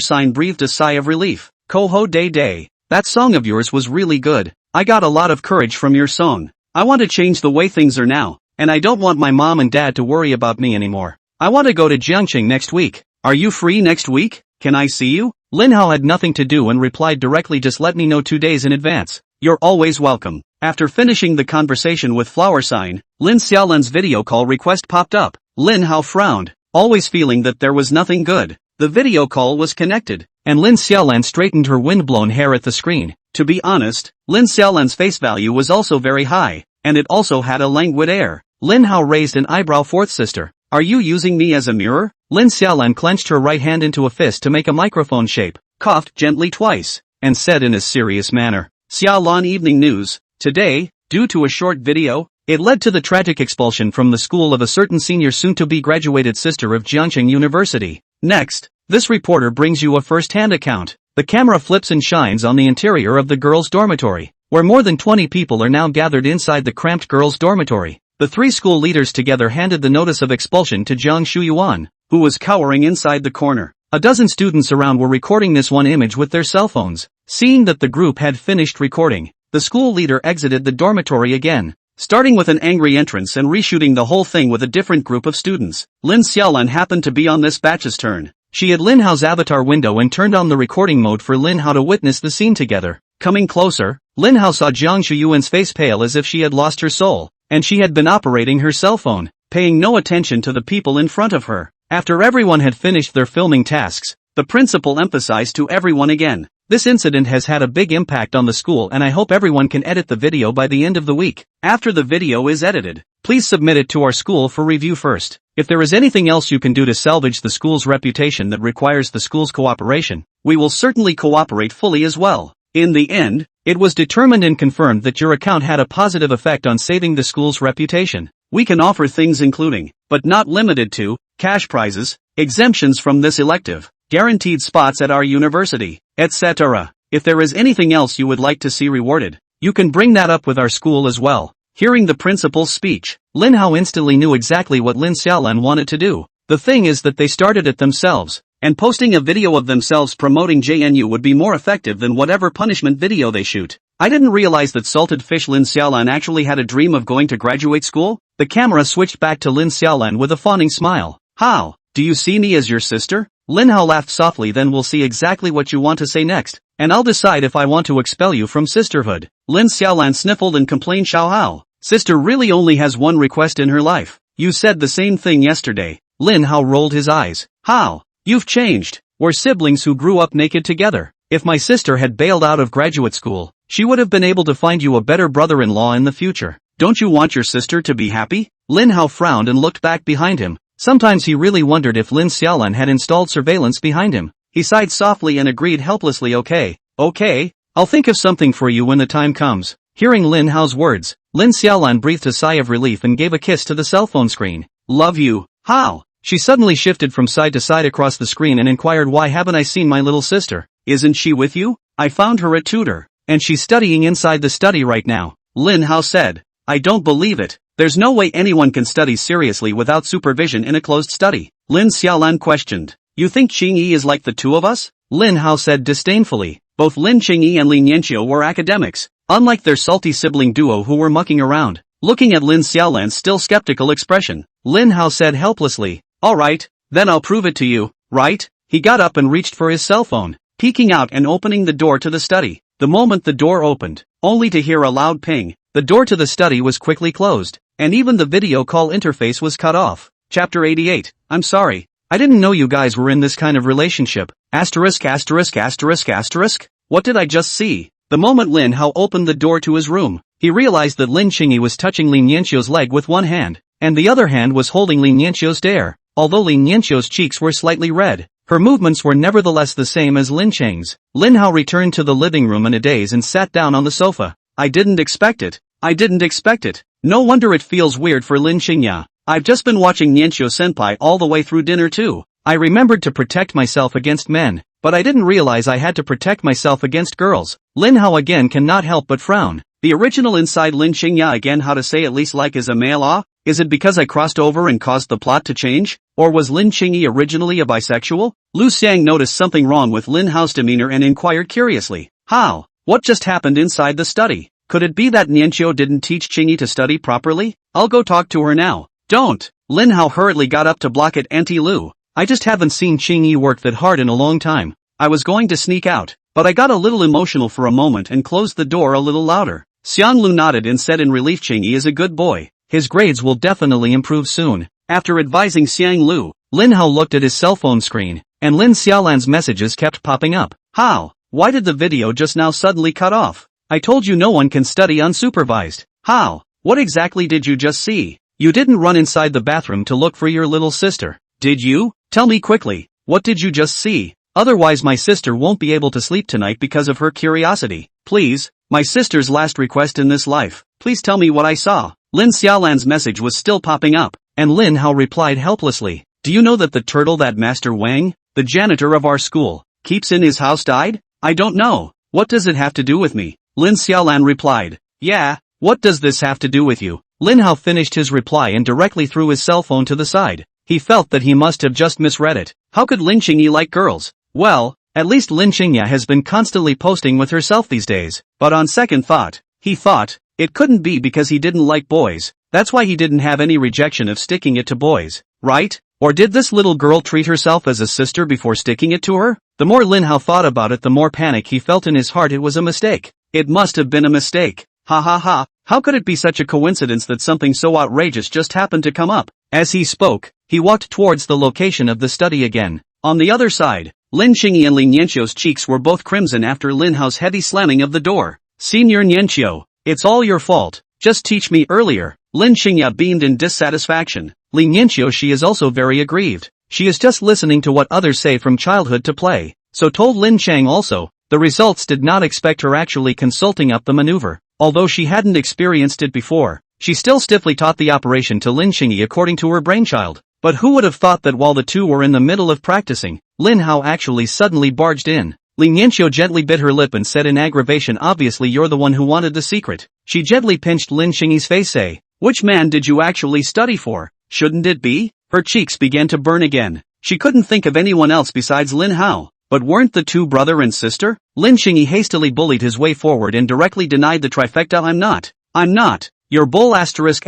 Sign breathed a sigh of relief. Koho Day Day. That song of yours was really good. I got a lot of courage from your song. I want to change the way things are now, and I don't want my mom and dad to worry about me anymore. I want to go to Jiangqing next week. Are you free next week? Can I see you? Lin Hao had nothing to do and replied directly, just let me know 2 days in advance. You're always welcome. After finishing the conversation with Flower Sign, Lin Xiaolan's video call request popped up. Lin Hao frowned, always feeling that there was nothing good. The video call was connected, and Lin Xiaolan straightened her windblown hair at the screen. To be honest, Lin Xiaolan's face value was also very high, and it also had a languid air. Lin Hao raised an eyebrow. Fourth sister, are you using me as a mirror? Lin Xiaolan clenched her right hand into a fist to make a microphone shape, coughed gently twice, and said in a serious manner, Xiaolan Evening News. Today, due to a short video, it led to the tragic expulsion from the school of a certain senior soon-to-be graduated sister of Jiangqing University. Next, this reporter brings you a first-hand account. The camera flips and shines on the interior of the girls' dormitory, where more than 20 people are now gathered inside the cramped girls' dormitory. The 3 school leaders together handed the notice of expulsion to Zhang Shuyuan, who was cowering inside the corner. A dozen students around were recording this one image with their cell phones. Seeing that the group had finished recording, the school leader exited the dormitory again, starting with an angry entrance and reshooting the whole thing with a different group of students. Lin Xiaolan happened to be on this batch's turn. She had Lin Hao's avatar window and turned on the recording mode for Lin Hao to witness the scene together. Coming closer, Lin Hao saw Zhang Shuyuan's face pale as if she had lost her soul, and she had been operating her cell phone, paying no attention to the people in front of her. After everyone had finished their filming tasks, the principal emphasized to everyone again, this incident has had a big impact on the school and I hope everyone can edit the video by the end of the week. After the video is edited, please submit it to our school for review first. If there is anything else you can do to salvage the school's reputation that requires the school's cooperation, we will certainly cooperate fully as well. In the end, it was determined and confirmed that your account had a positive effect on saving the school's reputation. We can offer things including, but not limited to, cash prizes, exemptions from this elective, guaranteed spots at our university, etc. If there is anything else you would like to see rewarded, you can bring that up with our school as well. Hearing the principal's speech, Lin Hao instantly knew exactly what Lin Xiaolan wanted to do. The thing is that they started it themselves, and posting a video of themselves promoting JNU would be more effective than whatever punishment video they shoot. I didn't realize that salted fish Lin Xiaolan actually had a dream of going to graduate school. The camera switched back to Lin Xiaolan with a fawning smile. How? Do you see me as your sister? Lin Hao laughed softly. Then we'll see exactly what you want to say next, and I'll decide if I want to expel you from sisterhood. Lin Xiaolan sniffled and complained. Xiao Hao, sister really only has one request in her life. You said the same thing yesterday. Lin Hao rolled his eyes. How? You've changed. We're siblings who grew up naked together. If my sister had bailed out of graduate school, she would have been able to find you a better brother-in-law in the future. Don't you want your sister to be happy? Lin Hao frowned and looked back behind him, Sometimes he really wondered if Lin Xiaolan had installed surveillance behind him. He sighed softly and agreed helplessly, okay, I'll think of something for you when the time comes. Hearing Lin Hao's words, Lin Xiaolan breathed a sigh of relief and gave a kiss to the cell phone screen. Love you, Hao. She suddenly shifted from side to side across the screen and inquired, why haven't I seen my little sister? Isn't she with you? I found her at tutor, and she's studying inside the study right now. Lin Hao said. I don't believe it. There's no way anyone can study seriously without supervision in a closed study. Lin Xiaolan questioned. You think Qingyi is like the two of us? Lin Hao said disdainfully. Both Lin Qingyi and Lin Yanqiu were academics, unlike their salty sibling duo who were mucking around. Looking at Lin Xiaolan's still skeptical expression, Lin Hao said helplessly, alright, then I'll prove it to you, right? He got up and reached for his cell phone, peeking out and opening the door to the study. The moment the door opened, only to hear a loud ping, the door to the study was quickly closed, and even the video call interface was cut off. Chapter 88, I'm sorry, I didn't know you guys were in this kind of relationship. Asterisk. What did I just see? The moment Lin Hao opened the door to his room, he realized that Lin Qingyi was touching Lin Yanqiu's leg with one hand, and the other hand was holding Lin Yanqiu's dare. Although Lin Yanqiu's cheeks were slightly red, her movements were nevertheless the same as Lin Cheng's. Lin Hao returned to the living room in a daze and sat down on the sofa. I didn't expect it. No wonder it feels weird for Lin Qingya. I've just been watching Nianqiu-senpai all the way through dinner too. I remembered to protect myself against men, but I didn't realize I had to protect myself against girls. Lin Hao again cannot help but frown. The original inside Lin Qingya again, how to say at least like is a male ah? Is it because I crossed over and caused the plot to change? Or was Lin Qingyi originally a bisexual? Lu Xiang noticed something wrong with Lin Hao's demeanor and inquired curiously. How? What just happened inside the study? Could it be that Nianqiu didn't teach Qingyi to study properly? I'll go talk to her now. Don't! Lin Hao hurriedly got up to block it. Auntie Lu, I just haven't seen Qingyi work that hard in a long time. I was going to sneak out, but I got a little emotional for a moment and closed the door a little louder. Xiang Lu nodded and said in relief, Qingyi is a good boy. His grades will definitely improve soon. After advising Xiang Lu, Lin Hao looked at his cell phone screen, and Lin Xiaolan's messages kept popping up. How? Why did the video just now suddenly cut off? I told you no one can study unsupervised. How? What exactly did you just see? You didn't run inside the bathroom to look for your little sister, did you? Tell me quickly, what did you just see? Otherwise my sister won't be able to sleep tonight because of her curiosity. Please, my sister's last request in this life, please tell me what I saw. Lin Xiaolan's message was still popping up, and Lin Hao replied helplessly. Do you know that the turtle that Master Wang, the janitor of our school, keeps in his house died? I don't know. What does it have to do with me? Lin Xiaolan replied. Yeah, what does this have to do with you? Lin Hao finished his reply and directly threw his cell phone to the side. He felt that he must have just misread it. How could Lin Qingyi like girls? Well, at least Lin Qingya has been constantly posting with herself these days. But on second thought, he thought, it couldn't be because he didn't like boys. That's why he didn't have any rejection of sticking it to boys, right? Or did this little girl treat herself as a sister before sticking it to her? The more Lin Hao thought about it, the more panic he felt in his heart. It was a mistake. It must have been a mistake. Ha ha ha, how could it be such a coincidence that something so outrageous just happened to come up? As he spoke, he walked towards the location of the study again. On the other side, Lin Qingyi and Lin Yanqiu's cheeks were both crimson after Lin Hao's heavy slamming of the door. Senior Yanqiu, it's all your fault. Just teach me earlier. Lin Qingya beamed in dissatisfaction. Lin Yanqiu, she is also very aggrieved. She is just listening to what others say from childhood to play. So told Lin Chang also. The results did not expect her actually consulting up the maneuver. Although she hadn't experienced it before, she still stiffly taught the operation to Lin Qingyi according to her brainchild. But who would have thought that while the two were in the middle of practicing, Lin Hao actually suddenly barged in. Lin Yanqiu gently bit her lip and said in aggravation, obviously you're the one who wanted the secret. She gently pinched Lin Qingyi's face. Say, which man did you actually study for? Shouldn't it be? Her cheeks began to burn again. She couldn't think of anyone else besides Lin Hao. But weren't the two brother and sister? Lin Qingyi hastily bullied his way forward and directly denied the trifecta. I'm not. Your bull asterisk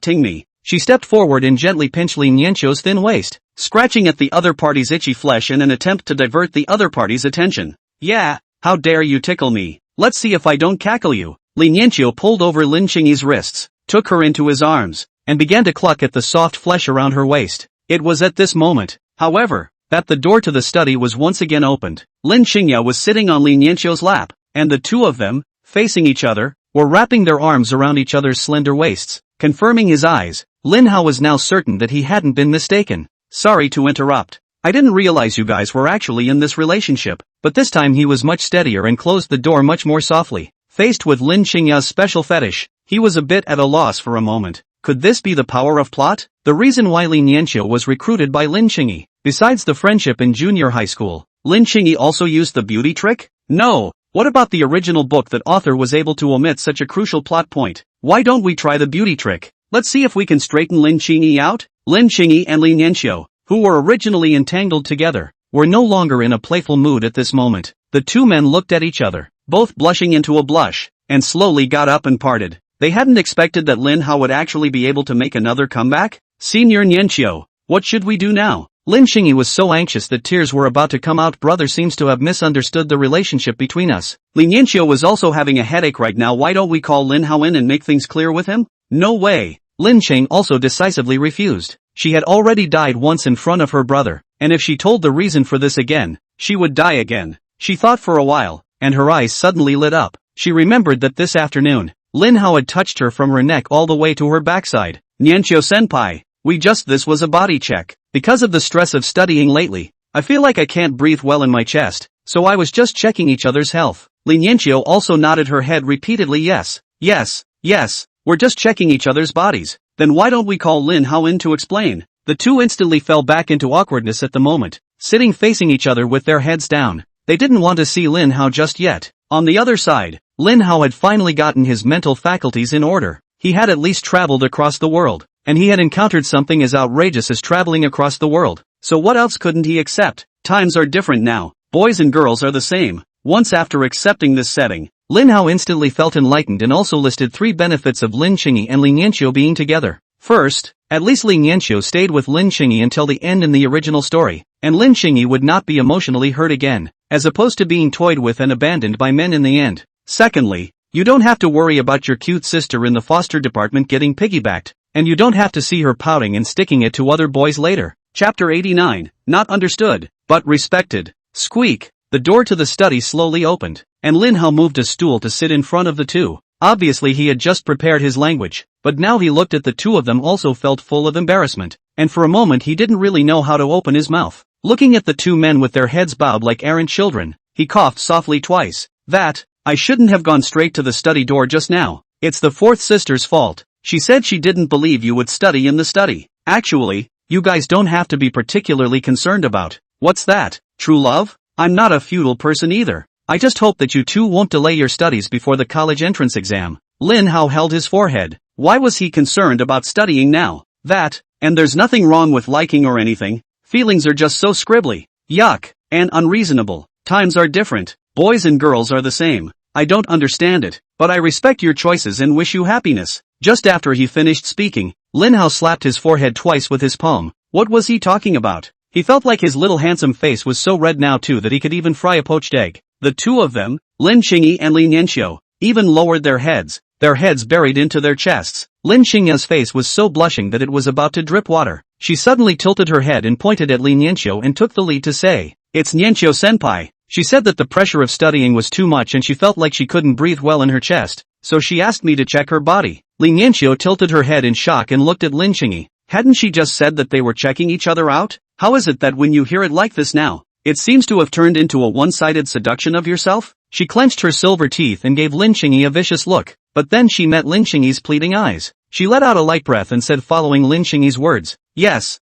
ting me. She stepped forward and gently pinched Lin Yanqiu's thin waist, scratching at the other party's itchy flesh in an attempt to divert the other party's attention. Yeah, how dare you tickle me? Let's see if I don't cackle you. Lin Yanqiu pulled over Lin Qingyi's wrists, took her into his arms, and began to cluck at the soft flesh around her waist. It was at this moment, however, that the door to the study was once again opened. Lin Qingya was sitting on Lin Yanqiu's lap, and the two of them, facing each other, were wrapping their arms around each other's slender waists. confirming his eyes. Lin Hao was now certain that he hadn't been mistaken. Sorry to interrupt. I didn't realize you guys were actually in this relationship. But this time he was much steadier and closed the door much more softly. Faced with Lin Qingya's special fetish, he was a bit at a loss for a moment. Could this be the power of plot? The reason why Lin Yanqiu was recruited by Lin Qingyi, besides the friendship in junior high school, Lin Qingyi also used the beauty trick? No. What about the original book that author was able to omit such a crucial plot point? Why don't we try the beauty trick? Let's see if we can straighten Lin Qingyi out. Lin Qingyi and Lin Yanqiu, who were originally entangled together, were no longer in a playful mood at this moment. The two men looked at each other, both blushing into a blush, and slowly got up and parted. They hadn't expected that Lin Hao would actually be able to make another comeback. Senior Yanqiu, what should we do now? Lin Qingyi was so anxious that tears were about to come out. Brother seems to have misunderstood the relationship between us. Lin Yanqiu was also having a headache right now. Why don't we call Lin Hao in and make things clear with him? No way. Lin Qing also decisively refused. She had already died once in front of her brother, and if she told the reason for this again, she would die again. She thought for a while, and her eyes suddenly lit up. She remembered that this afternoon, Lin Hao had touched her from her neck all the way to her backside. Yanqiu-senpai, this was a body check. Because of the stress of studying lately, I feel like I can't breathe well in my chest, so I was just checking each other's health. Lin Yanqiu also nodded her head repeatedly. Yes, we're just checking each other's bodies. Then why don't we call Lin Hao in to explain? The two instantly fell back into awkwardness at the moment, sitting facing each other with their heads down. They didn't want to see Lin Hao just yet. On the other side, Lin Hao had finally gotten his mental faculties in order. He had at least traveled across the world, and he had encountered something as outrageous as traveling across the world. So what else couldn't he accept? Times are different now. Boys and girls are the same. Once after accepting this setting, Lin Hao instantly felt enlightened and also listed 3 benefits of Lin Qingyi and Lin Yanqiu being together. First, at least Lin Yanqiu stayed with Lin Qingyi until the end in the original story, and Lin Qingyi would not be emotionally hurt again, as opposed to being toyed with and abandoned by men in the end. Secondly, you don't have to worry about your cute sister in the foster department getting piggybacked, and you don't have to see her pouting and sticking it to other boys later. Chapter 89, Not understood, but respected. Squeak. The door to the study slowly opened, and Lin Hao moved a stool to sit in front of the two. Obviously he had just prepared his language, but now he looked at the two of them also felt full of embarrassment, and for a moment he didn't really know how to open his mouth. Looking at the two men with their heads bowed like errant children, he coughed softly twice. I shouldn't have gone straight to the study door just now. It's the fourth sister's fault. She said she didn't believe you would study in the study. Actually, you guys don't have to be particularly concerned about. What's that? True love? I'm not a feudal person either. I just hope that you two won't delay your studies before the college entrance exam. Lin Hao held his forehead. Why was he concerned about studying now? And there's nothing wrong with liking or anything. Feelings are just so scribbly, yuck, and unreasonable. Times are different. Boys and girls are the same. I don't understand it, but I respect your choices and wish you happiness. Just after he finished speaking, Lin Hao slapped his forehead twice with his palm. What was he talking about? He felt like his little handsome face was so red now too that he could even fry a poached egg. The two of them, Lin Qingyi and Lin Yanqiu, even lowered their heads buried into their chests. Lin Qingya's face was so blushing that it was about to drip water. She suddenly tilted her head and pointed at Lin Yanqiu and took the lead to say, "It's Yanqiu-senpai." She said that the pressure of studying was too much and she felt like she couldn't breathe well in her chest, so she asked me to check her body. Lin Yanqiu tilted her head in shock and looked at Lin Qingyi. Hadn't she just said that they were checking each other out? How is it that when you hear it like this now, it seems to have turned into a one-sided seduction of yourself? She clenched her silver teeth and gave Lin Qingyi a vicious look, but then she met Lin Qingyi's pleading eyes. She let out a light breath and said following Lin Qingyi's words, yes.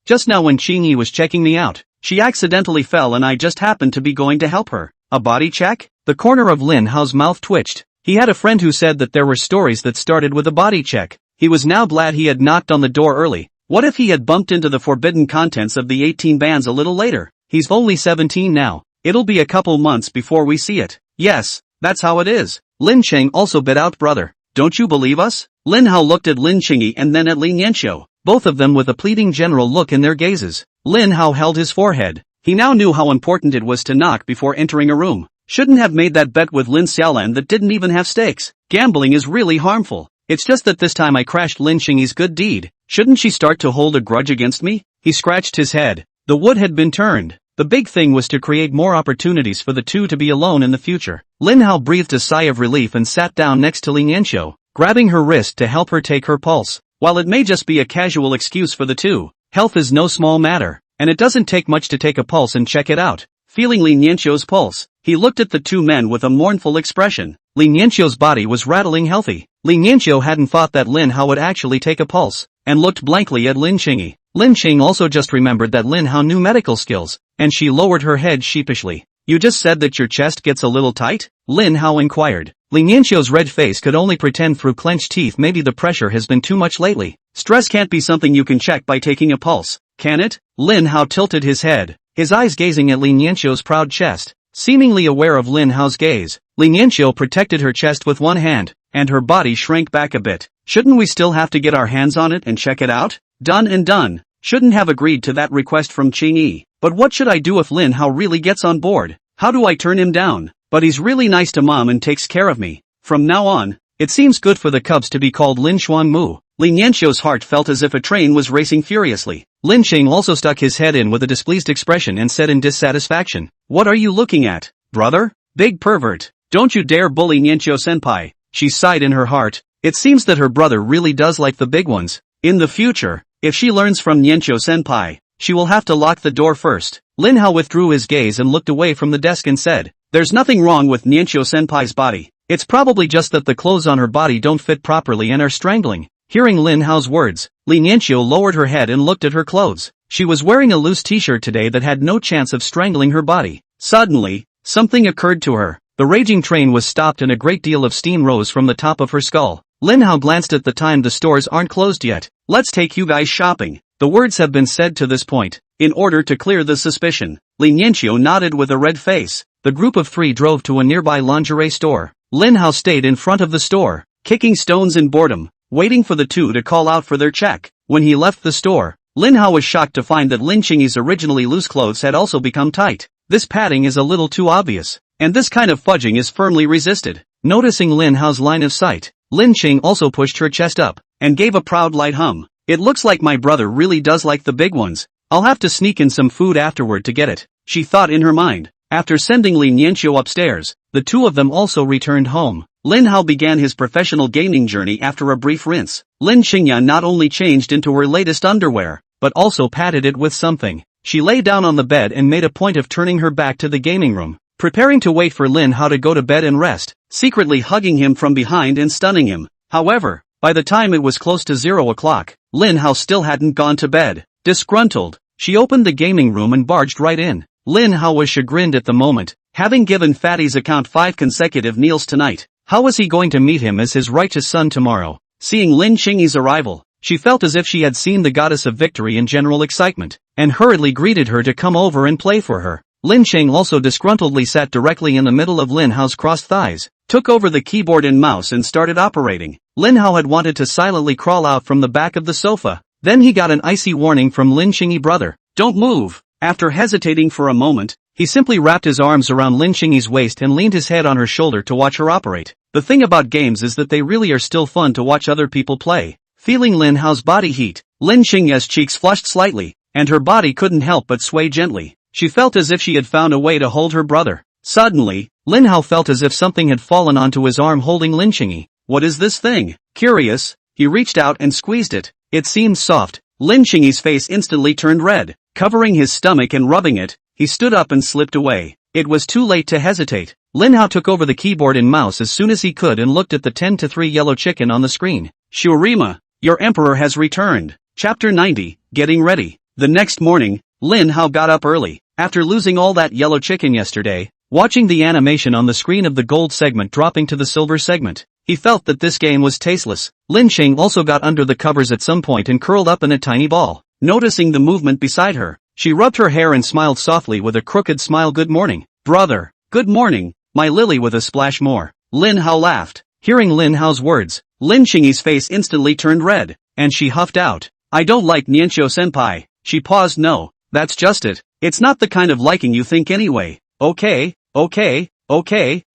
Just now when Qingyi was checking me out, she accidentally fell and I just happened to be going to help her. A body check? The corner of Lin Hao's mouth twitched. He had a friend who said that there were stories that started with a body check. He was now glad he had knocked on the door early. What if he had bumped into the forbidden contents of the 18 bands a little later? He's only 17 now. It'll be a couple months before we see it. Yes, that's how it is. Lin Cheng also bit out, brother. Don't you believe us? Lin Hao looked at Lin Qingyi and then at Lin Yanqiu, both of them with a pleading general look in their gazes. Lin Hao held his forehead. He now knew how important it was to knock before entering a room. Shouldn't have made that bet with Lin Xiaolan that didn't even have stakes. Gambling is really harmful. It's just that this time I crashed Lin Qingyi's good deed. Shouldn't she start to hold a grudge against me? He scratched his head. The wood had been turned. The big thing was to create more opportunities for the two to be alone in the future. Lin Hao breathed a sigh of relief and sat down next to Lin Yanqiu. grabbing her wrist to help her take her pulse. While it may just be a casual excuse for the two, health is no small matter, and it doesn't take much to take a pulse and check it out. Feeling Li Nianqiu's pulse, he looked at the two men with a mournful expression. Li Nianqiu's body was rattling healthy. Li Nianqiu hadn't thought that Lin Hao would actually take a pulse, and looked blankly at Lin Qingyi. Lin Qing also just remembered that Lin Hao knew medical skills, and she lowered her head sheepishly. You just said that your chest gets a little tight? Lin Hao inquired. Li Nianqiu's red face could only pretend through clenched teeth maybe the pressure has been too much lately. Stress can't be something you can check by taking a pulse, can it? Lin Hao tilted his head, his eyes gazing at Li Nianqiu's proud chest. Seemingly aware of Lin Hao's gaze, Li Nianqiu protected her chest with one hand, and her body shrank back a bit. Shouldn't we still have to get our hands on it and check it out? Done and done. Shouldn't have agreed to that request from Qingyi. But what should I do if Lin Hao really gets on board? How do I turn him down? But he's really nice to mom and takes care of me. From now on, it seems good for the cubs to be called Lin Xuanmu. Li Nianqiu's heart felt as if a train was racing furiously. Lin Qing also stuck his head in with a displeased expression and said in dissatisfaction, "What are you looking at, brother? Big pervert. Don't you dare bully Nianqiu-senpai." She sighed in her heart. It seems that her brother really does like the big ones. In the future, if she learns from Nianqiu-senpai, she will have to lock the door first. Lin Hao withdrew his gaze and looked away from the desk and said, "There's nothing wrong with Nianqiu-senpai's body. It's probably just that the clothes on her body don't fit properly and are strangling." Hearing Lin Hao's words, Li Nianqiu lowered her head and looked at her clothes. She was wearing a loose t-shirt today that had no chance of strangling her body. Suddenly, something occurred to her. The raging train was stopped and a great deal of steam rose from the top of her skull. Lin Hao glanced at the time. The stores aren't closed yet. Let's take you guys shopping. The words have been said to this point, in order to clear the suspicion. Li Nianqiu nodded with a red face. The group of three drove to a nearby lingerie store. Lin Hao stayed in front of the store, kicking stones in boredom, waiting for the two to call out for their check. When he left the store, Lin Hao was shocked to find that Lin Qingyi's originally loose clothes had also become tight. This padding is a little too obvious, and this kind of fudging is firmly resisted. Noticing Lin Hao's line of sight, Lin Qing also pushed her chest up, and gave a proud light hum. It looks like my brother really does like the big ones. I'll have to sneak in some food afterward to get it, she thought in her mind. After sending Li Nianqiu upstairs, the two of them also returned home. Lin Hao began his professional gaming journey after a brief rinse. Lin Qingyan not only changed into her latest underwear, but also patted it with something. She lay down on the bed and made a point of turning her back to the gaming room, preparing to wait for Lin Hao to go to bed and rest, secretly hugging him from behind and stunning him. However, by the time it was close to 0 o'clock, Lin Hao still hadn't gone to bed. Disgruntled, she opened the gaming room and barged right in. Lin Hao was chagrined at the moment, having given Fatty's account 5 consecutive meals tonight. How was he going to meet him as his righteous son tomorrow? Seeing Lin Qingyi's arrival, she felt as if she had seen the goddess of victory in general excitement, and hurriedly greeted her to come over and play for her. Lin Qing also disgruntledly sat directly in the middle of Lin Hao's crossed thighs, took over the keyboard and mouse and started operating. Lin Hao had wanted to silently crawl out from the back of the sofa. Then he got an icy warning from Lin Qingyi, "Brother, don't move." After hesitating for a moment, he simply wrapped his arms around Lin Qingyi's waist and leaned his head on her shoulder to watch her operate. The thing about games is that they really are still fun to watch other people play. Feeling Lin Hao's body heat, Lin Qingyi's cheeks flushed slightly, and her body couldn't help but sway gently. She felt as if she had found a way to hold her brother. Suddenly, Lin Hao felt as if something had fallen onto his arm holding Lin Qingyi. What is this thing? Curious, he reached out and squeezed it. It seemed soft. Lin Qingyi's face instantly turned red. Covering his stomach and rubbing it, he stood up and slipped away. It was too late to hesitate. Lin Hao took over the keyboard and mouse as soon as he could and looked at the 10-3 yellow chicken on the screen. "Shurima, your emperor has returned." Chapter 90, Getting Ready. The next morning, Lin Hao got up early. After losing all that yellow chicken yesterday, watching the animation on the screen of the gold segment dropping to the silver segment, he felt that this game was tasteless. Lin Qing also got under the covers at some point and curled up in a tiny ball. Noticing the movement beside her, she rubbed her hair and smiled softly with a crooked smile. "Good morning, brother." "Good morning, my lily," with a splash more. Lin Hao laughed. Hearing Lin Hao's words, Lin Qingyi's face instantly turned red, and she huffed out, "I don't like Nianqiu-senpai." She paused. "No, that's just it. It's not the kind of liking you think anyway." Okay,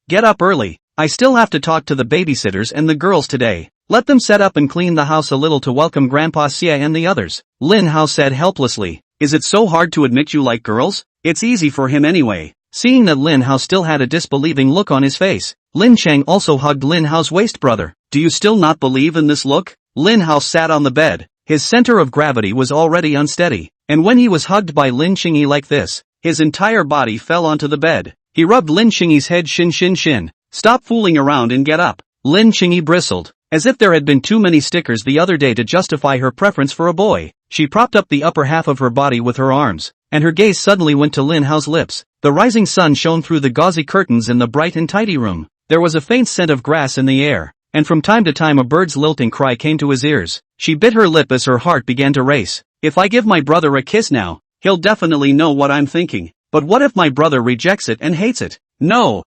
get up early. I still have to talk to the babysitters and the girls today. Let them set up and clean the house a little to welcome Grandpa Xie and the others." Lin Hao said helplessly. "Is it so hard to admit you like girls? It's easy for him anyway." Seeing that Lin Hao still had a disbelieving look on his face, Lin Cheng also hugged Lin Hao's waist. "Brother, do you still not believe in this look? Lin Hao sat on the bed. His center of gravity was already unsteady, and when he was hugged by Lin Qingyi like this, his entire body fell onto the bed. He rubbed Lin Qingyi's head. Shin. Stop fooling around and get up. Lin Qingyi bristled, as if there had been too many stickers the other day to justify her preference for a boy. She propped up the upper half of her body with her arms, and her gaze suddenly went to Lin Hao's lips. The rising sun shone through the gauzy curtains in the bright and tidy room. There was a faint scent of grass in the air, and from time to time a bird's lilting cry came to his ears. She bit her lip as her heart began to race. If I give my brother a kiss now, he'll definitely know what I'm thinking. But what if my brother rejects it and hates it? No.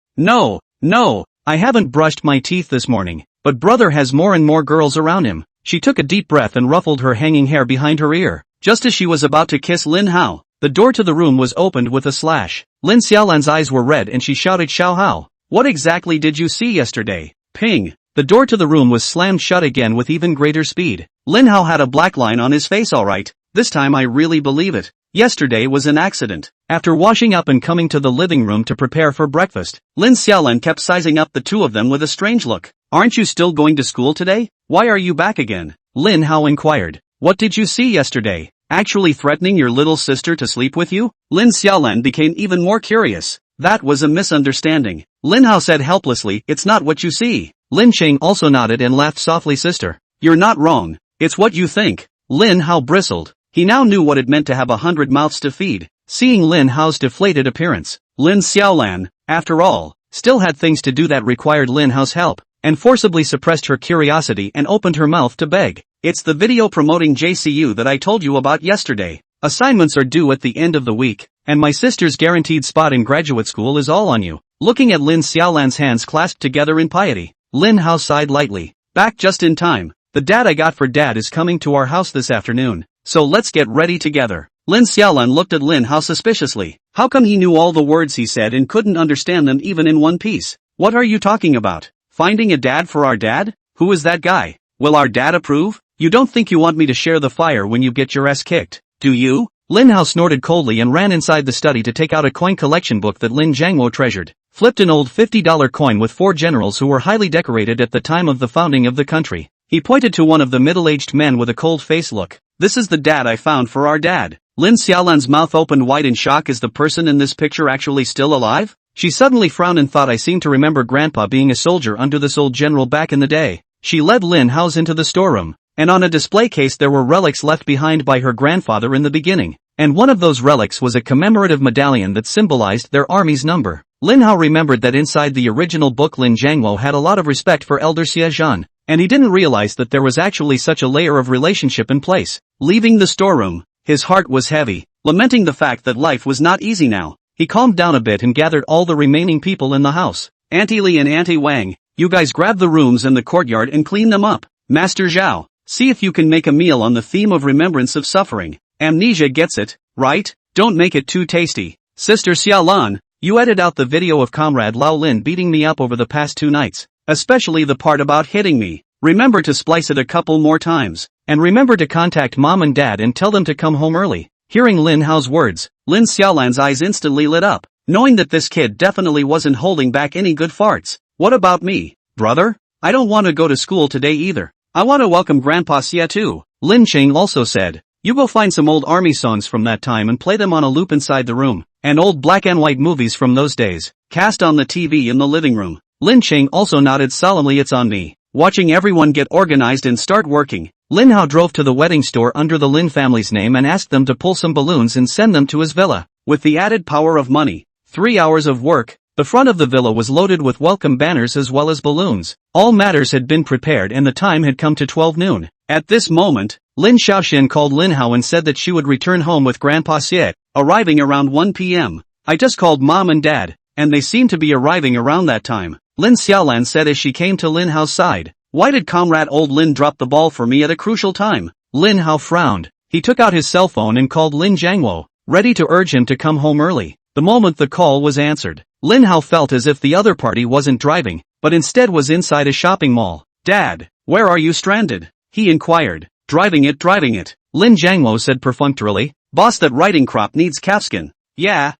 I haven't brushed my teeth this morning, but brother has more and more girls around him. She took a deep breath and ruffled her hanging hair behind her ear. Just as she was about to kiss Lin Hao, the door to the room was opened with a slash. Lin Xiaolan's eyes were red and she shouted, Xiao Hao, what exactly did you see yesterday? Ping! The door to the room was slammed shut again with even greater speed. Lin Hao had a black line on his face. Alright, this time I really believe it. Yesterday was an accident. After washing up and coming to the living room to prepare for breakfast, Lin Xiaolan kept sizing up the two of them with a strange look. Aren't you still going to school today? Why are you back again? Lin Hao inquired. What did you see yesterday? Actually threatening your little sister to sleep with you? Lin Xiaolan became even more curious. That was a misunderstanding. Lin Hao said helplessly, it's not what you see. Lin Cheng also nodded and laughed softly. Sister, you're not wrong. It's what you think. Lin Hao bristled. He now knew what it meant to have 100 mouths to feed. Seeing Lin Hao's deflated appearance, Lin Xiaolan, after all, still had things to do that required Lin Hao's help, and forcibly suppressed her curiosity and opened her mouth to beg. It's the video promoting JCU that I told you about yesterday. Assignments are due at the end of the week, and my sister's guaranteed spot in graduate school is all on you. Looking at Lin Xiaolan's hands clasped together in piety, Lin Hao sighed lightly. Back just in time. The dad I got for dad is coming to our house this afternoon, so let's get ready together. Lin Xiaolan looked at Lin Hao suspiciously. How come he knew all the words he said and couldn't understand them even in one piece? What are you talking about? Finding a dad for our dad? Who is that guy? Will our dad approve? You don't think you want me to share the fire when you get your ass kicked, do you? Lin Hao snorted coldly and ran inside the study to take out a coin collection book that Lin Jiangwo treasured. Flipped an old $50 coin with 4 generals who were highly decorated at the time of the founding of the country. He pointed to one of the middle-aged men with a cold face. Look, this is the dad I found for our dad. Lin Xiaolan's mouth opened wide in shock. Is the person in this picture actually still alive? She suddenly frowned and thought, I seem to remember Grandpa being a soldier under this old general back in the day. She led Lin Hao's into the storeroom, and on a display case there were relics left behind by her grandfather in the beginning, and one of those relics was a commemorative medallion that symbolized their army's number. Lin Hao remembered that inside the original book Lin Jiangwo had a lot of respect for Elder Xie Zhan, and he didn't realize that there was actually such a layer of relationship in place. Leaving the storeroom, his heart was heavy, lamenting the fact that life was not easy now. He calmed down a bit and gathered all the remaining people in the house. Auntie Li and Auntie Wang, you guys grab the rooms in the courtyard and clean them up. Master Zhao, see if you can make a meal on the theme of remembrance of suffering. Amnesia gets it, right? Don't make it too tasty. Sister Xiaolan, you edit out the video of Comrade Lao Lin beating me up over the past 2 nights. Especially the part about hitting me. Remember to splice it a couple more times. And remember to contact mom and dad and tell them to come home early. Hearing Lin Hao's words, Lin Xiaolan's eyes instantly lit up, knowing that this kid definitely wasn't holding back any good farts. What about me, brother? I don't want to go to school today either. I want to welcome Grandpa Xie too. Lin Cheng also said, you go find some old army songs from that time and play them on a loop inside the room, and old black and white movies from those days, cast on the TV in the living room. Lin Cheng also nodded solemnly. It's on me. Watching everyone get organized and start working, Lin Hao drove to the wedding store under the Lin family's name and asked them to pull some balloons and send them to his villa. With the added power of money, 3 hours of work, the front of the villa was loaded with welcome banners as well as balloons. All matters had been prepared and the time had come to 12 noon. At this moment, Lin Xiaoxin called Lin Hao and said that she would return home with Grandpa Xie, arriving around 1 p.m. I just called mom and dad, and they seem to be arriving around that time. Lin Xiaolan said as she came to Lin Hao's side. Why did Comrade Old Lin drop the ball for me at a crucial time? Lin Hao frowned. He took out his cell phone and called Lin Jiangwo, ready to urge him to come home early. The moment the call was answered, Lin Hao felt as if the other party wasn't driving, but instead was inside a shopping mall. Dad, where are you stranded? He inquired. Driving it. Lin Jiangwo said perfunctorily. Boss, that writing crop needs calfskin. Yeah.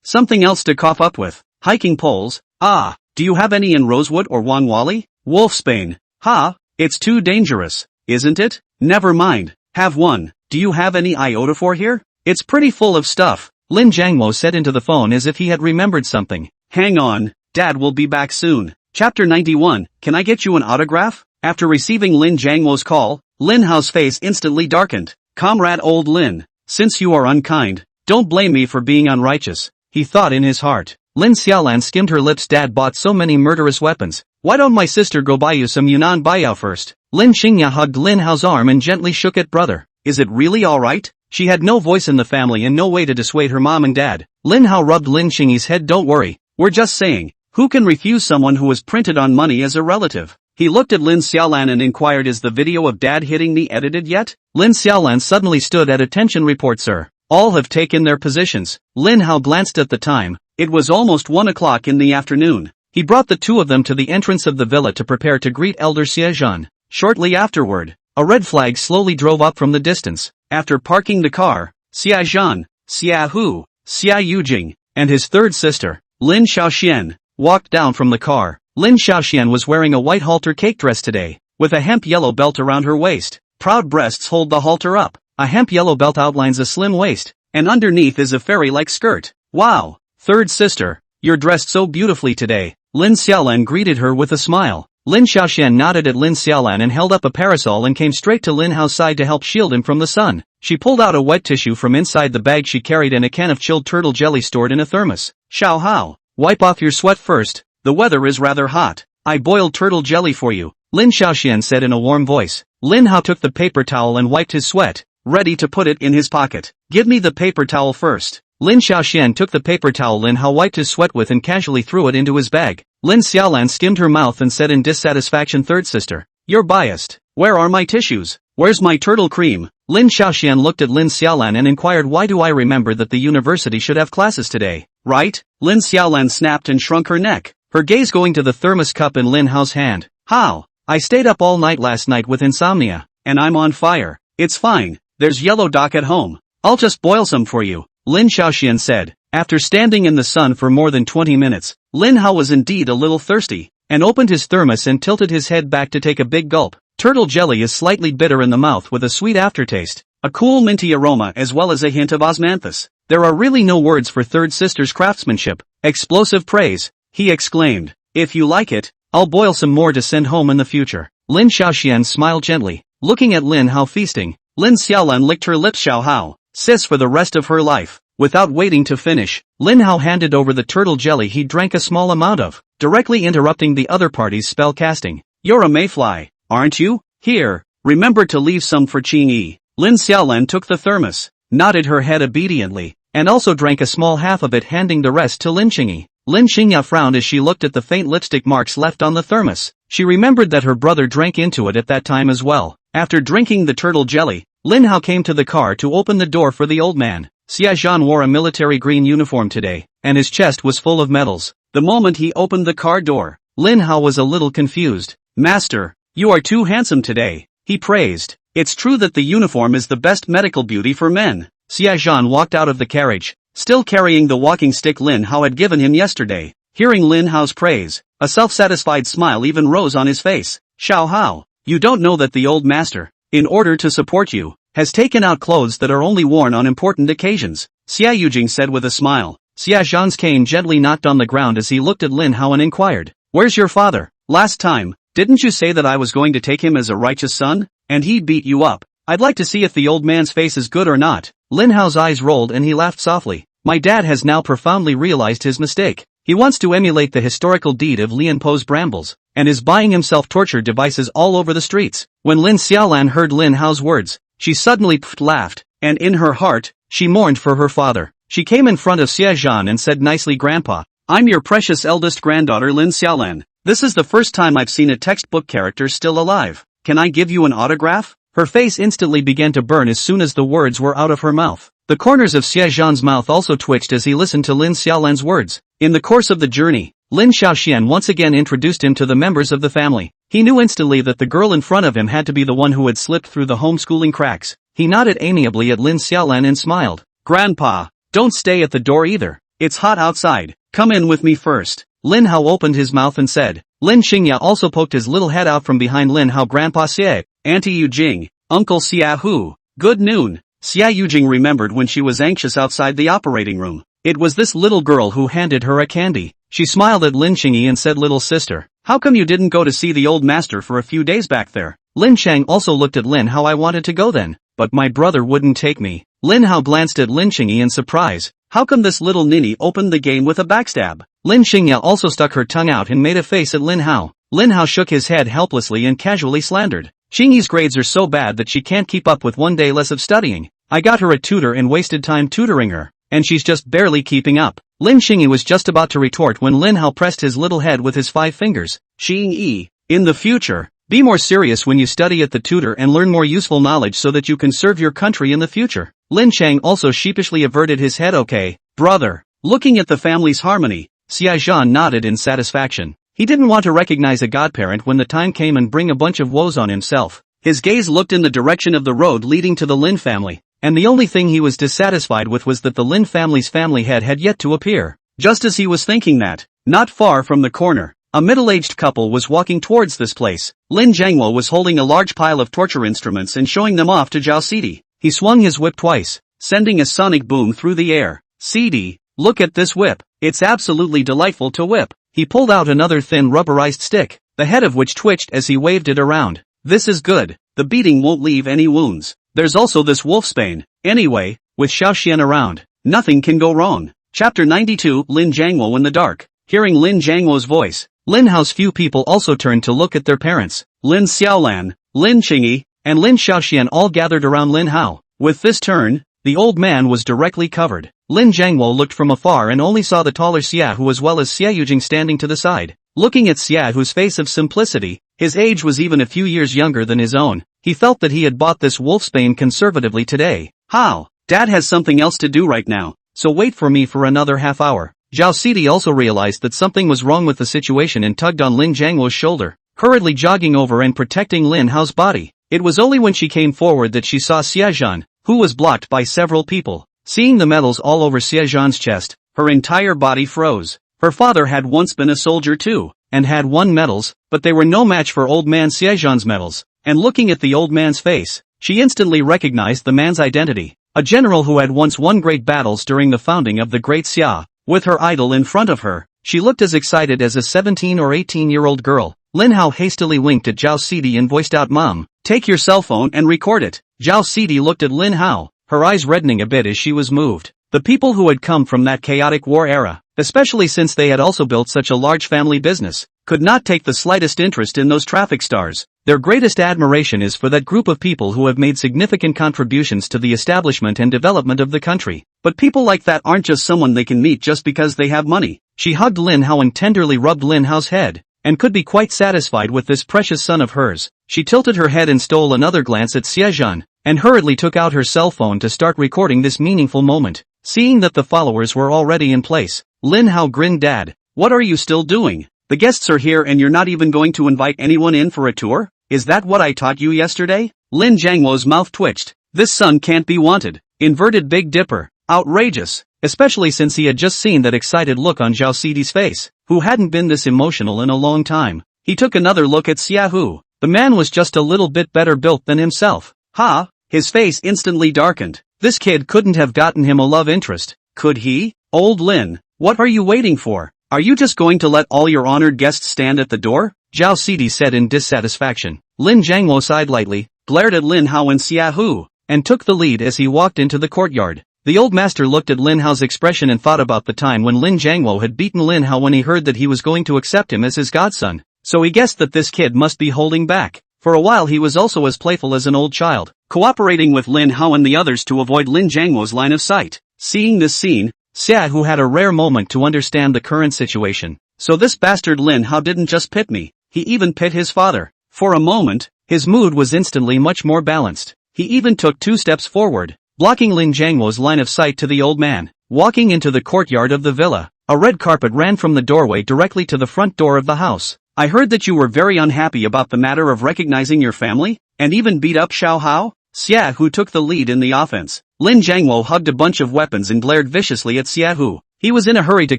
Something else to cough up with. Hiking poles. Ah, do you have any in rosewood or wanwali? Wolfsbane. Ha, it's too dangerous, isn't it? Never mind, have one. Do you have any iodophor here? It's pretty full of stuff, Lin Jiangmo said into the phone as if he had remembered something. Hang on, Dad will be back soon. Chapter 91, Can I get you an autograph? After receiving Lin Jiangmo's call, Lin Hao's face instantly darkened. Comrade old Lin, since you are unkind, don't blame me for being unrighteous, he thought in his heart. Lin Xiaolan skimmed her lips. Dad bought so many murderous weapons. Why don't my sister go buy you some Yunnan Baiyao first? Lin Xingya hugged Lin Hao's arm and gently shook it. Brother, is it really alright? She had no voice in the family and no way to dissuade her mom and dad. Lin Hao rubbed Lin Xingyi's head. Don't worry, we're just saying, who can refuse someone who was printed on money as a relative? He looked at Lin Xiaolan and inquired, is the video of Dad hitting me edited yet? Lin Xiaolan suddenly stood at attention. Report, sir. All have taken their positions. Lin Hao glanced at the time. It was almost 1 o'clock in the afternoon. He brought the two of them to the entrance of the villa to prepare to greet Elder Xiaozhan. Shortly afterward, a red flag slowly drove up from the distance. After parking the car, Xiaozhan, Xiaohu, Xia Yujing, and his third sister, Lin Xiaoxian, walked down from the car. Lin Xiaoxian was wearing a white halter cake dress today, with a hemp yellow belt around her waist. Proud breasts hold the halter up. A hemp yellow belt outlines a slim waist, and underneath is a fairy-like skirt. Wow! Third sister, you're dressed so beautifully today. Lin Xiaolan greeted her with a smile. Lin Xiaoxian nodded at Lin Xiaolan and held up a parasol and came straight to Lin Hao's side to help shield him from the sun. She pulled out a wet tissue from inside the bag she carried and a can of chilled turtle jelly stored in a thermos. Xiao Hao, wipe off your sweat first. The weather is rather hot. I boiled turtle jelly for you, Lin Xiaoxian said in a warm voice. Lin Hao took the paper towel and wiped his sweat, ready to put it in his pocket. Give me the paper towel first. Lin Xiaoxian took the paper towel Lin Hao wiped his sweat with and casually threw it into his bag. Lin Xiaolan skimmed her mouth and said in dissatisfaction, third sister, you're biased. Where are my tissues? Where's my turtle cream? Lin Xiaoxian looked at Lin Xiaolan and inquired, why do I remember that the university should have classes today, right? Lin Xiaolan snapped and shrunk her neck, her gaze going to the thermos cup in Lin Hao's hand. How? I stayed up all night last night with insomnia, and I'm on fire. It's fine, there's yellow dock at home. I'll just boil some for you, Lin Xiaoxian said. After standing in the sun for more than 20 minutes, Lin Hao was indeed a little thirsty, and opened his thermos and tilted his head back to take a big gulp. Turtle jelly is slightly bitter in the mouth with a sweet aftertaste, a cool minty aroma as well as a hint of osmanthus. There are really no words for third sister's craftsmanship. Explosive praise, he exclaimed. If you like it, I'll boil some more to send home in the future. Lin Xiaoxian smiled gently, looking at Lin Hao feasting. Lin Xiaolan licked her lips. Xiao Hao, sis for the rest of her life. Without waiting to finish, Lin Hao handed over the turtle jelly he drank a small amount of, directly interrupting the other party's spell casting. You're a mayfly, aren't you? Here, remember to leave some for Qingyi. Lin Xiaolan took the thermos, nodded her head obediently, and also drank a small half of it, handing the rest to Lin Qingyi. Lin Xingya frowned as she looked at the faint lipstick marks left on the thermos. She remembered that her brother drank into it at that time as well. After drinking the turtle jelly, Lin Hao came to the car to open the door for the old man. Xiaozhan wore a military green uniform today, and his chest was full of medals. The moment he opened the car door, Lin Hao was a little confused. Master, you are too handsome today, he praised. It's true that the uniform is the best medical beauty for men. Xiaozhan walked out of the carriage, still carrying the walking stick Lin Hao had given him yesterday. Hearing Lin Hao's praise, a self-satisfied smile even rose on his face. Xiao Hao, you don't know that the old master, in order to support you, has taken out clothes that are only worn on important occasions, Xia Yujing said with a smile. Xiaozhan's cane gently knocked on the ground as he looked at Lin Hao and inquired, where's your father? Last time, didn't you say that I was going to take him as a righteous son, and he'd beat you up? I'd like to see if the old man's face is good or not. Lin Hao's eyes rolled and he laughed softly. My dad has now profoundly realized his mistake. He wants to emulate the historical deed of Lian Po's brambles, and is buying himself torture devices all over the streets. When Lin Xiaolan heard Lin Hao's words, she suddenly laughed, and in her heart, she mourned for her father. She came in front of Xiaozhan and said nicely, Grandpa, I'm your precious eldest granddaughter Lin Xiaolan. This is the first time I've seen a textbook character still alive. Can I give you an autograph? Her face instantly began to burn as soon as the words were out of her mouth. The corners of Xiaozhan's mouth also twitched as he listened to Lin Xiaolan's words. In the course of the journey, Lin Xiaoxian once again introduced him to the members of the family. He knew instantly that the girl in front of him had to be the one who had slipped through the homeschooling cracks. He nodded amiably at Lin Xiaolan and smiled. Grandpa, don't stay at the door either. It's hot outside. Come in with me first. Lin Hao opened his mouth and said, Lin Xingya also poked his little head out from behind Lin Hao. Grandpa Xie, Auntie Yujing, Uncle Xiaohu, good noon. Xia Yujing remembered when she was anxious outside the operating room. It was this little girl who handed her a candy. She smiled at Lin Xingyi and said, little sister, how come you didn't go to see the old master for a few days back there? Lin Shang also looked at Lin Hao. I wanted to go then, but my brother wouldn't take me. Lin Hao glanced at Lin Xingyi in surprise. How come this little ninny opened the game with a backstab? Lin Xingya also stuck her tongue out and made a face at Lin Hao. Lin Hao shook his head helplessly and casually slandered. Xingyi's grades are so bad that she can't keep up with one day less of studying. I got her a tutor and wasted time tutoring her, and she's just barely keeping up. Lin Xingyi was just about to retort when Lin Hao pressed his little head with his 5 fingers. Xingyi, in the future, be more serious when you study at the tutor and learn more useful knowledge so that you can serve your country in the future. Lin Chang also sheepishly averted his head. Okay, brother. Looking at the family's harmony, Xia Zhan nodded in satisfaction. He didn't want to recognize a godparent when the time came and bring a bunch of woes on himself. His gaze looked in the direction of the road leading to the Lin family, and the only thing he was dissatisfied with was that the Lin family's family head had yet to appear. Just as he was thinking that, not far from the corner, a middle-aged couple was walking towards this place. Lin Jiangwo was holding a large pile of torture instruments and showing them off to Zhao Sidi. He swung his whip twice, sending a sonic boom through the air. Sidi, look at this whip. It's absolutely delightful to whip. He pulled out another thin rubberized stick, the head of which twitched as he waved it around. This is good. The beating won't leave any wounds. There's also this wolfsbane. Anyway, with Xiaoxian around, nothing can go wrong. Chapter 92. Lin Jiangwo in the dark. Hearing Lin Jiangwo's voice, Lin Hao's few people also turned to look at their parents. Lin Xiaolan, Lin Qingyi, and Lin Xiaoxian all gathered around Lin Hao. With this turn, the old man was directly covered. Lin Jiangwo looked from afar and only saw the taller Xiaohu as well as Xia Yujing standing to the side. Looking at Xiaohu's face of simplicity, his age was even a few years younger than his own. He felt that he had bought this wolfsbane conservatively today. How? Dad has something else to do right now, so wait for me for another half hour. Zhao Sidi also realized that something was wrong with the situation and tugged on Lin Jiangwo's shoulder, hurriedly jogging over and protecting Lin Hao's body. It was only when she came forward that she saw Xia Zhan, who was blocked by several people. Seeing the medals all over Xia Zhan's chest, her entire body froze. Her father had once been a soldier too, and had won medals, but they were no match for old man Xia Zhan's medals. And looking at the old man's face, she instantly recognized the man's identity. A general who had once won great battles during the founding of the Great Xia. With her idol in front of her, she looked as excited as a 17 or 18-year-old girl. Lin Hao hastily winked at Zhao Sidi and voiced out, Mom, take your cell phone and record it. Zhao Sidi looked at Lin Hao, her eyes reddening a bit as she was moved. The people who had come from that chaotic war era, especially since they had also built such a large family business, could not take the slightest interest in those traffic stars. Their greatest admiration is for that group of people who have made significant contributions to the establishment and development of the country. But people like that aren't just someone they can meet just because they have money. She hugged Lin Hao and tenderly rubbed Lin Hao's head, and could be quite satisfied with this precious son of hers. She tilted her head and stole another glance at Xia Zhan, and hurriedly took out her cell phone to start recording this meaningful moment. Seeing that the followers were already in place, Lin Hao grinned. Dad, what are you still doing? The guests are here and you're not even going to invite anyone in for a tour? Is that what I taught you yesterday? Lin Jiangwo's mouth twitched. This son can't be wanted. Inverted Big Dipper. Outrageous. Especially since he had just seen that excited look on Zhao Sidi's face, who hadn't been this emotional in a long time. He took another look at Xiaohu. The man was just a little bit better built than himself. Ha! His face instantly darkened. This kid couldn't have gotten him a love interest, could he? Old Lin, what are you waiting for? Are you just going to let all your honored guests stand at the door? Zhao Sidi said in dissatisfaction. Lin Jiangwo sighed lightly, glared at Lin Hao and Xiaohu, and took the lead as he walked into the courtyard. The old master looked at Lin Hao's expression and thought about the time when Lin Jiangwo had beaten Lin Hao when he heard that he was going to accept him as his godson. So he guessed that this kid must be holding back. For a while he was also as playful as an old child, cooperating with Lin Hao and the others to avoid Lin Jiangwo's line of sight. Seeing this scene, Xiaohu had a rare moment to understand the current situation. So this bastard Lin Hao didn't just pit me, he even pit his father. For a moment, his mood was instantly much more balanced. He even took 2 steps forward, blocking Lin Jiangwo's line of sight to the old man. Walking into the courtyard of the villa, a red carpet ran from the doorway directly to the front door of the house. I heard that you were very unhappy about the matter of recognizing your family, and even beat up Xiao Hao? Xiaohu took the lead in the offense. Lin Jiangwo hugged a bunch of weapons and glared viciously at Xiaohu. He was in a hurry to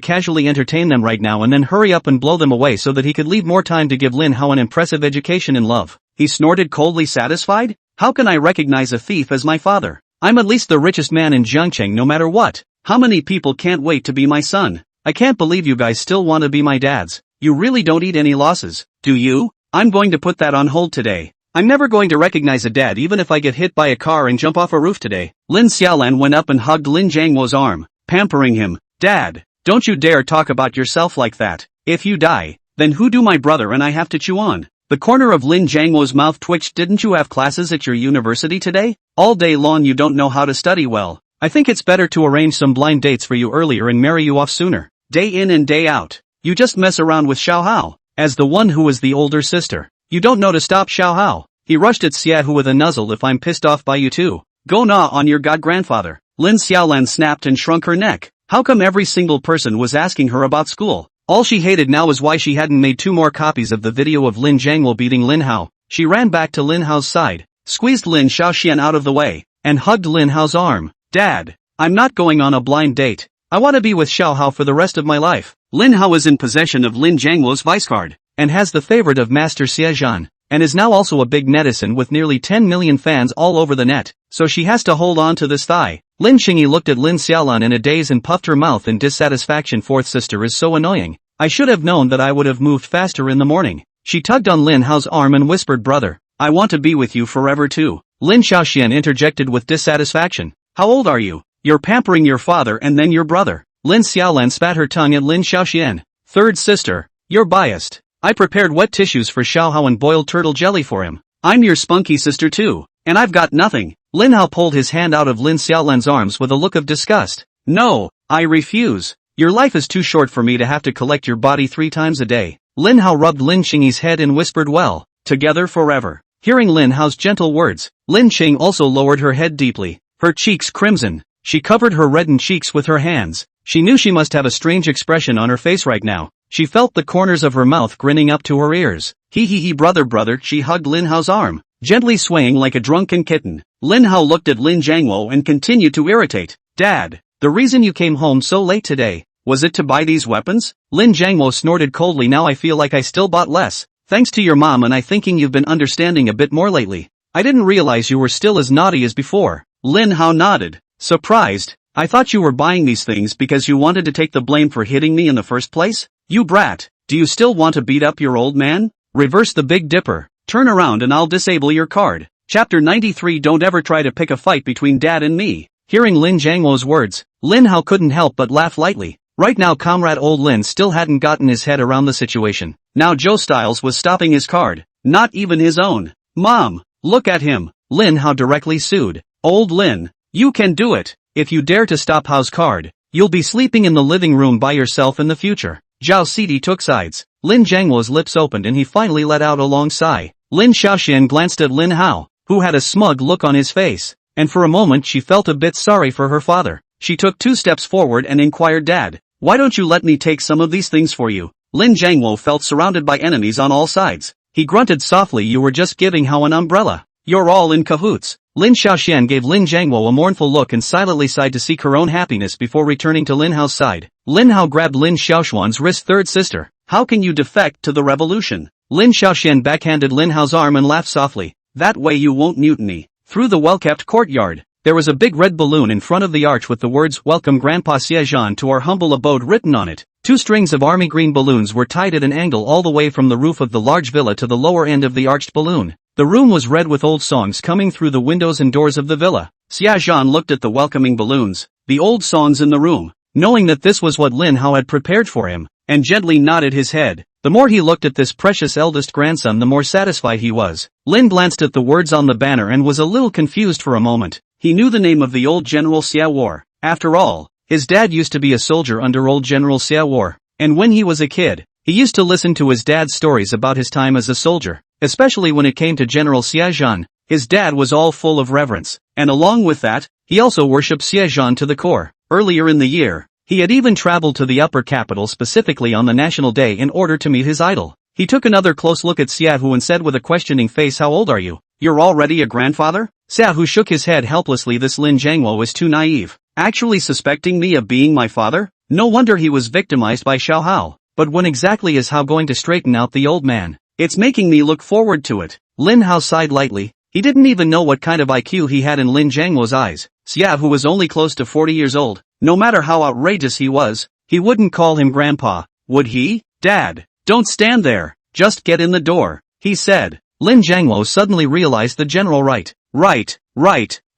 casually entertain them right now and then hurry up and blow them away so that he could leave more time to give Lin Hao an impressive education in love. He snorted coldly satisfied? How can I recognize a thief as my father? I'm at least the richest man in Jiangcheng no matter what. How many people can't wait to be my son? I can't believe you guys still want to be my dads. You really don't eat any losses, do you? I'm going to put that on hold today. I'm never going to recognize a dad even if I get hit by a car and jump off a roof today. Lin Xiaolan went up and hugged Lin Jiangwo's arm, pampering him. Dad, don't you dare talk about yourself like that. If you die, then who do my brother and I have to chew on? The corner of Lin Jiangwo's mouth twitched. Didn't you have classes at your university today? All day long you don't know how to study well. I think it's better to arrange some blind dates for you earlier and marry you off sooner. Day in and day out. You just mess around with Xiao Hao. As the one who is the older sister, you don't know to stop Xiao Hao. He rushed at Xiaohu with a nuzzle. If I'm pissed off by you too, go gnaw on your god-grandfather. Lin Xiaolan snapped and shrunk her neck. How come every single person was asking her about school? All she hated now was why she hadn't made 2 more copies of the video of Lin Jiangwo beating Lin Hao. She ran back to Lin Hao's side, squeezed Lin Xiaoxian out of the way, and hugged Lin Hao's arm. Dad, I'm not going on a blind date. I want to be with Xiao Hao for the rest of my life. Lin Hao is in possession of Lin Jiangwo's vice card, and has the favorite of Master Xiaozhan, and is now also a big netizen with nearly 10 million fans all over the net, so she has to hold on to this thigh. Lin Qingyi looked at Lin Xiaolan in a daze and puffed her mouth in dissatisfaction. Fourth sister is so annoying. I should have known that I would have moved faster in the morning. She tugged on Lin Hao's arm and whispered, brother, I want to be with you forever too. Lin Xiaoxian interjected with dissatisfaction. How old are you? You're pampering your father and then your brother. Lin Xiaolan spat her tongue at Lin Xiaoxian. Third sister, you're biased. I prepared wet tissues for Xiao Hao and boiled turtle jelly for him. I'm your spunky sister too, and I've got nothing. Lin Hao pulled his hand out of Lin Xiaolan's arms with a look of disgust. No, I refuse. Your life is too short for me to have to collect your body 3 times a day. Lin Hao rubbed Lin Qingyi's head and whispered, well, together forever. Hearing Lin Hao's gentle words, Lin Qing also lowered her head deeply, her cheeks crimson. She covered her reddened cheeks with her hands. She knew she must have a strange expression on her face right now. She felt the corners of her mouth grinning up to her ears. Hee brother. She hugged Lin Hao's arm, gently swaying like a drunken kitten. Lin Hao looked at Lin Jiangwo and continued to irritate. Dad, the reason you came home so late today, was it to buy these weapons? Lin Jiangwo snorted coldly. Now I feel like I still bought less, thanks to your mom and I thinking you've been understanding a bit more lately. I didn't realize you were still as naughty as before. Lin Hao nodded, surprised. I thought you were buying these things because you wanted to take the blame for hitting me in the first place? You brat, do you still want to beat up your old man? Reverse the Big Dipper. Turn around and I'll disable your card. Chapter 93. Don't ever try to pick a fight between Dad and me. Hearing Lin Jiangwo's words, Lin Hao couldn't help but laugh lightly. Right now comrade old Lin still hadn't gotten his head around the situation. Now Joe Styles was stopping his card, not even his own. Mom, look at him, Lin Hao directly sued. Old Lin, you can do it. If you dare to stop Hao's card, you'll be sleeping in the living room by yourself in the future. Zhao Sidi took sides. Lin Jiangwo's lips opened and he finally let out a long sigh. Lin Xiaoxian glanced at Lin Hao, who had a smug look on his face, and for a moment she felt a bit sorry for her father. She took 2 steps forward and inquired, Dad, why don't you let me take some of these things for you? Lin Jiangwo felt surrounded by enemies on all sides. He grunted softly. You were just giving Hao an umbrella. You're all in cahoots. Lin Xiaoxian gave Lin Jiangwo a mournful look and silently sighed to seek her own happiness before returning to Lin Hao's side. Lin Hao grabbed Lin Xiaoxuan's wrist. Third sister, how can you defect to the revolution? Lin Xiaoxian backhanded Lin Hao's arm and laughed softly. That way you won't mutiny. Through the well-kept courtyard, there was a big red balloon in front of the arch with the words, Welcome Grandpa Xiaozhan to our humble abode written on it. 2 strings of army green balloons were tied at an angle all the way from the roof of the large villa to the lower end of the arched balloon. The room was red with old songs coming through the windows and doors of the villa. Xiaozhan looked at the welcoming balloons, the old songs in the room, knowing that this was what Lin Hao had prepared for him, and gently nodded his head. The more he looked at this precious eldest grandson, the more satisfied he was. Lin glanced at the words on the banner and was a little confused for a moment. He knew the name of the old General Xiaowar. After all, his dad used to be a soldier under old General Xiaowar, and when he was a kid, he used to listen to his dad's stories about his time as a soldier, especially when it came to General Xiaozhan. His dad was all full of reverence, and along with that, he also worshipped Xiaozhan to the core. Earlier in the year, he had even traveled to the upper capital specifically on the National Day in order to meet his idol. He took another close look at Xiaohu and said with a questioning face, How old are you? You're already a grandfather? Xiaohu shook his head helplessly. This Lin Jiangwo is too naive. Actually suspecting me of being my father? No wonder he was victimized by Xiao Hao. But when exactly is Hao going to straighten out the old man? It's making me look forward to it. Lin Hao sighed lightly. He didn't even know what kind of IQ he had in Lin Jiangwo's eyes. Xia, who was only close to 40 years old, no matter how outrageous he was, he wouldn't call him grandpa, would he? Dad, don't stand there, just get in the door, he said. Lin Jiangwo suddenly realized the general right,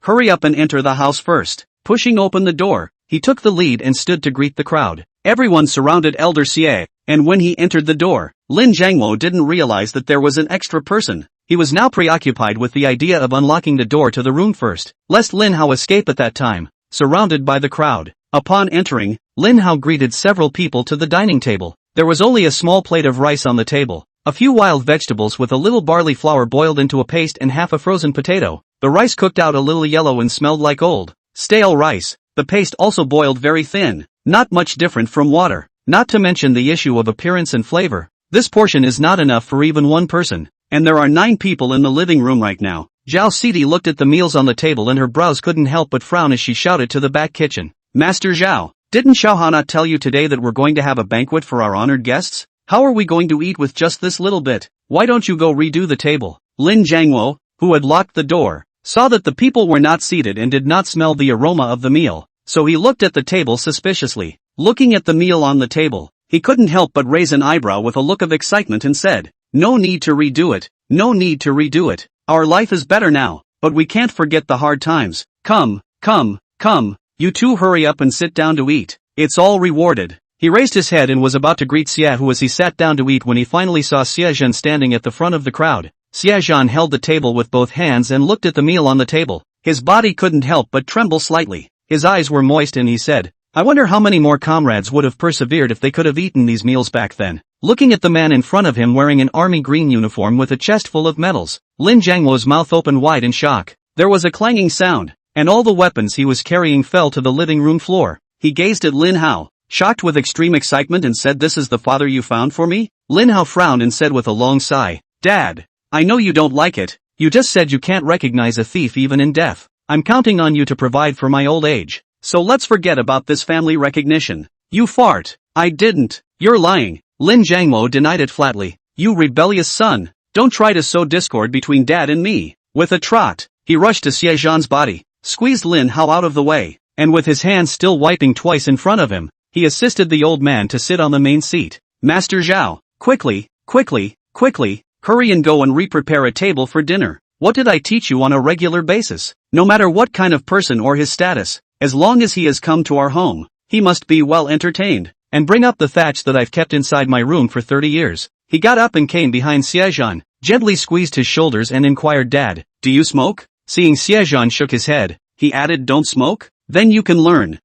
hurry up and enter the house first. Pushing open the door, he took the lead and stood to greet the crowd. Everyone surrounded Elder Xie, and when he entered the door, Lin Jiangwo didn't realize that there was an extra person. He was now preoccupied with the idea of unlocking the door to the room first, lest Lin Hao escape at that time, surrounded by the crowd. Upon entering, Lin Hao greeted several people to the dining table. There was only a small plate of rice on the table, a few wild vegetables with a little barley flour boiled into a paste and half a frozen potato. The rice cooked out a little yellow and smelled like old, stale rice. The paste also boiled very thin, not much different from water. Not to mention the issue of appearance and flavor. This portion is not enough for even one person. And there are 9 people in the living room right now. Zhao Sidi looked at the meals on the table and her brows couldn't help but frown as she shouted to the back kitchen. Master Zhao, didn't Xiao Hao not tell you today that we're going to have a banquet for our honored guests? How are we going to eat with just this little bit? Why don't you go redo the table? Lin Jiangwo, who had locked the door, saw that the people were not seated and did not smell the aroma of the meal, so he looked at the table suspiciously. Looking at the meal on the table, he couldn't help but raise an eyebrow with a look of excitement and said, no need to redo it. No need to redo it. Our life is better now, but we can't forget the hard times. Come, you two hurry up and sit down to eat. It's all rewarded. He raised his head and was about to greet Xia Hu as he sat down to eat when he finally saw Xia Zhen standing at the front of the crowd. Xia Zhen held the table with both hands and looked at the meal on the table. His body couldn't help but tremble slightly. His eyes were moist and he said, I wonder how many more comrades would have persevered if they could have eaten these meals back then. Looking at the man in front of him wearing an army green uniform with a chest full of medals, Lin Jiangwo's mouth opened wide in shock. There was a clanging sound, and all the weapons he was carrying fell to the living room floor. He gazed at Lin Hao, shocked with extreme excitement and said, this is the father you found for me? Lin Hao frowned and said with a long sigh, Dad, I know you don't like it. You just said you can't recognize a thief even in death. I'm counting on you to provide for my old age. So let's forget about this family recognition. You fart. I didn't. You're lying. Lin Jiangwo denied it flatly. You rebellious son. Don't try to sow discord between Dad and me. With a trot, he rushed to Xie Zhan's body, squeezed Lin Hao out of the way, and with his hands still wiping twice in front of him, he assisted the old man to sit on the main seat. Master Zhao, quickly, hurry and go and re-prepare a table for dinner. What did I teach you on a regular basis? No matter what kind of person or his status, as long as he has come to our home, he must be well entertained. And bring up the thatch that I've kept inside my room for 30 years. He got up and came behind Xie Zhan, gently squeezed his shoulders and inquired, Dad, do you smoke? Seeing Xie Zhan shook his head, he added, don't smoke? Then you can learn.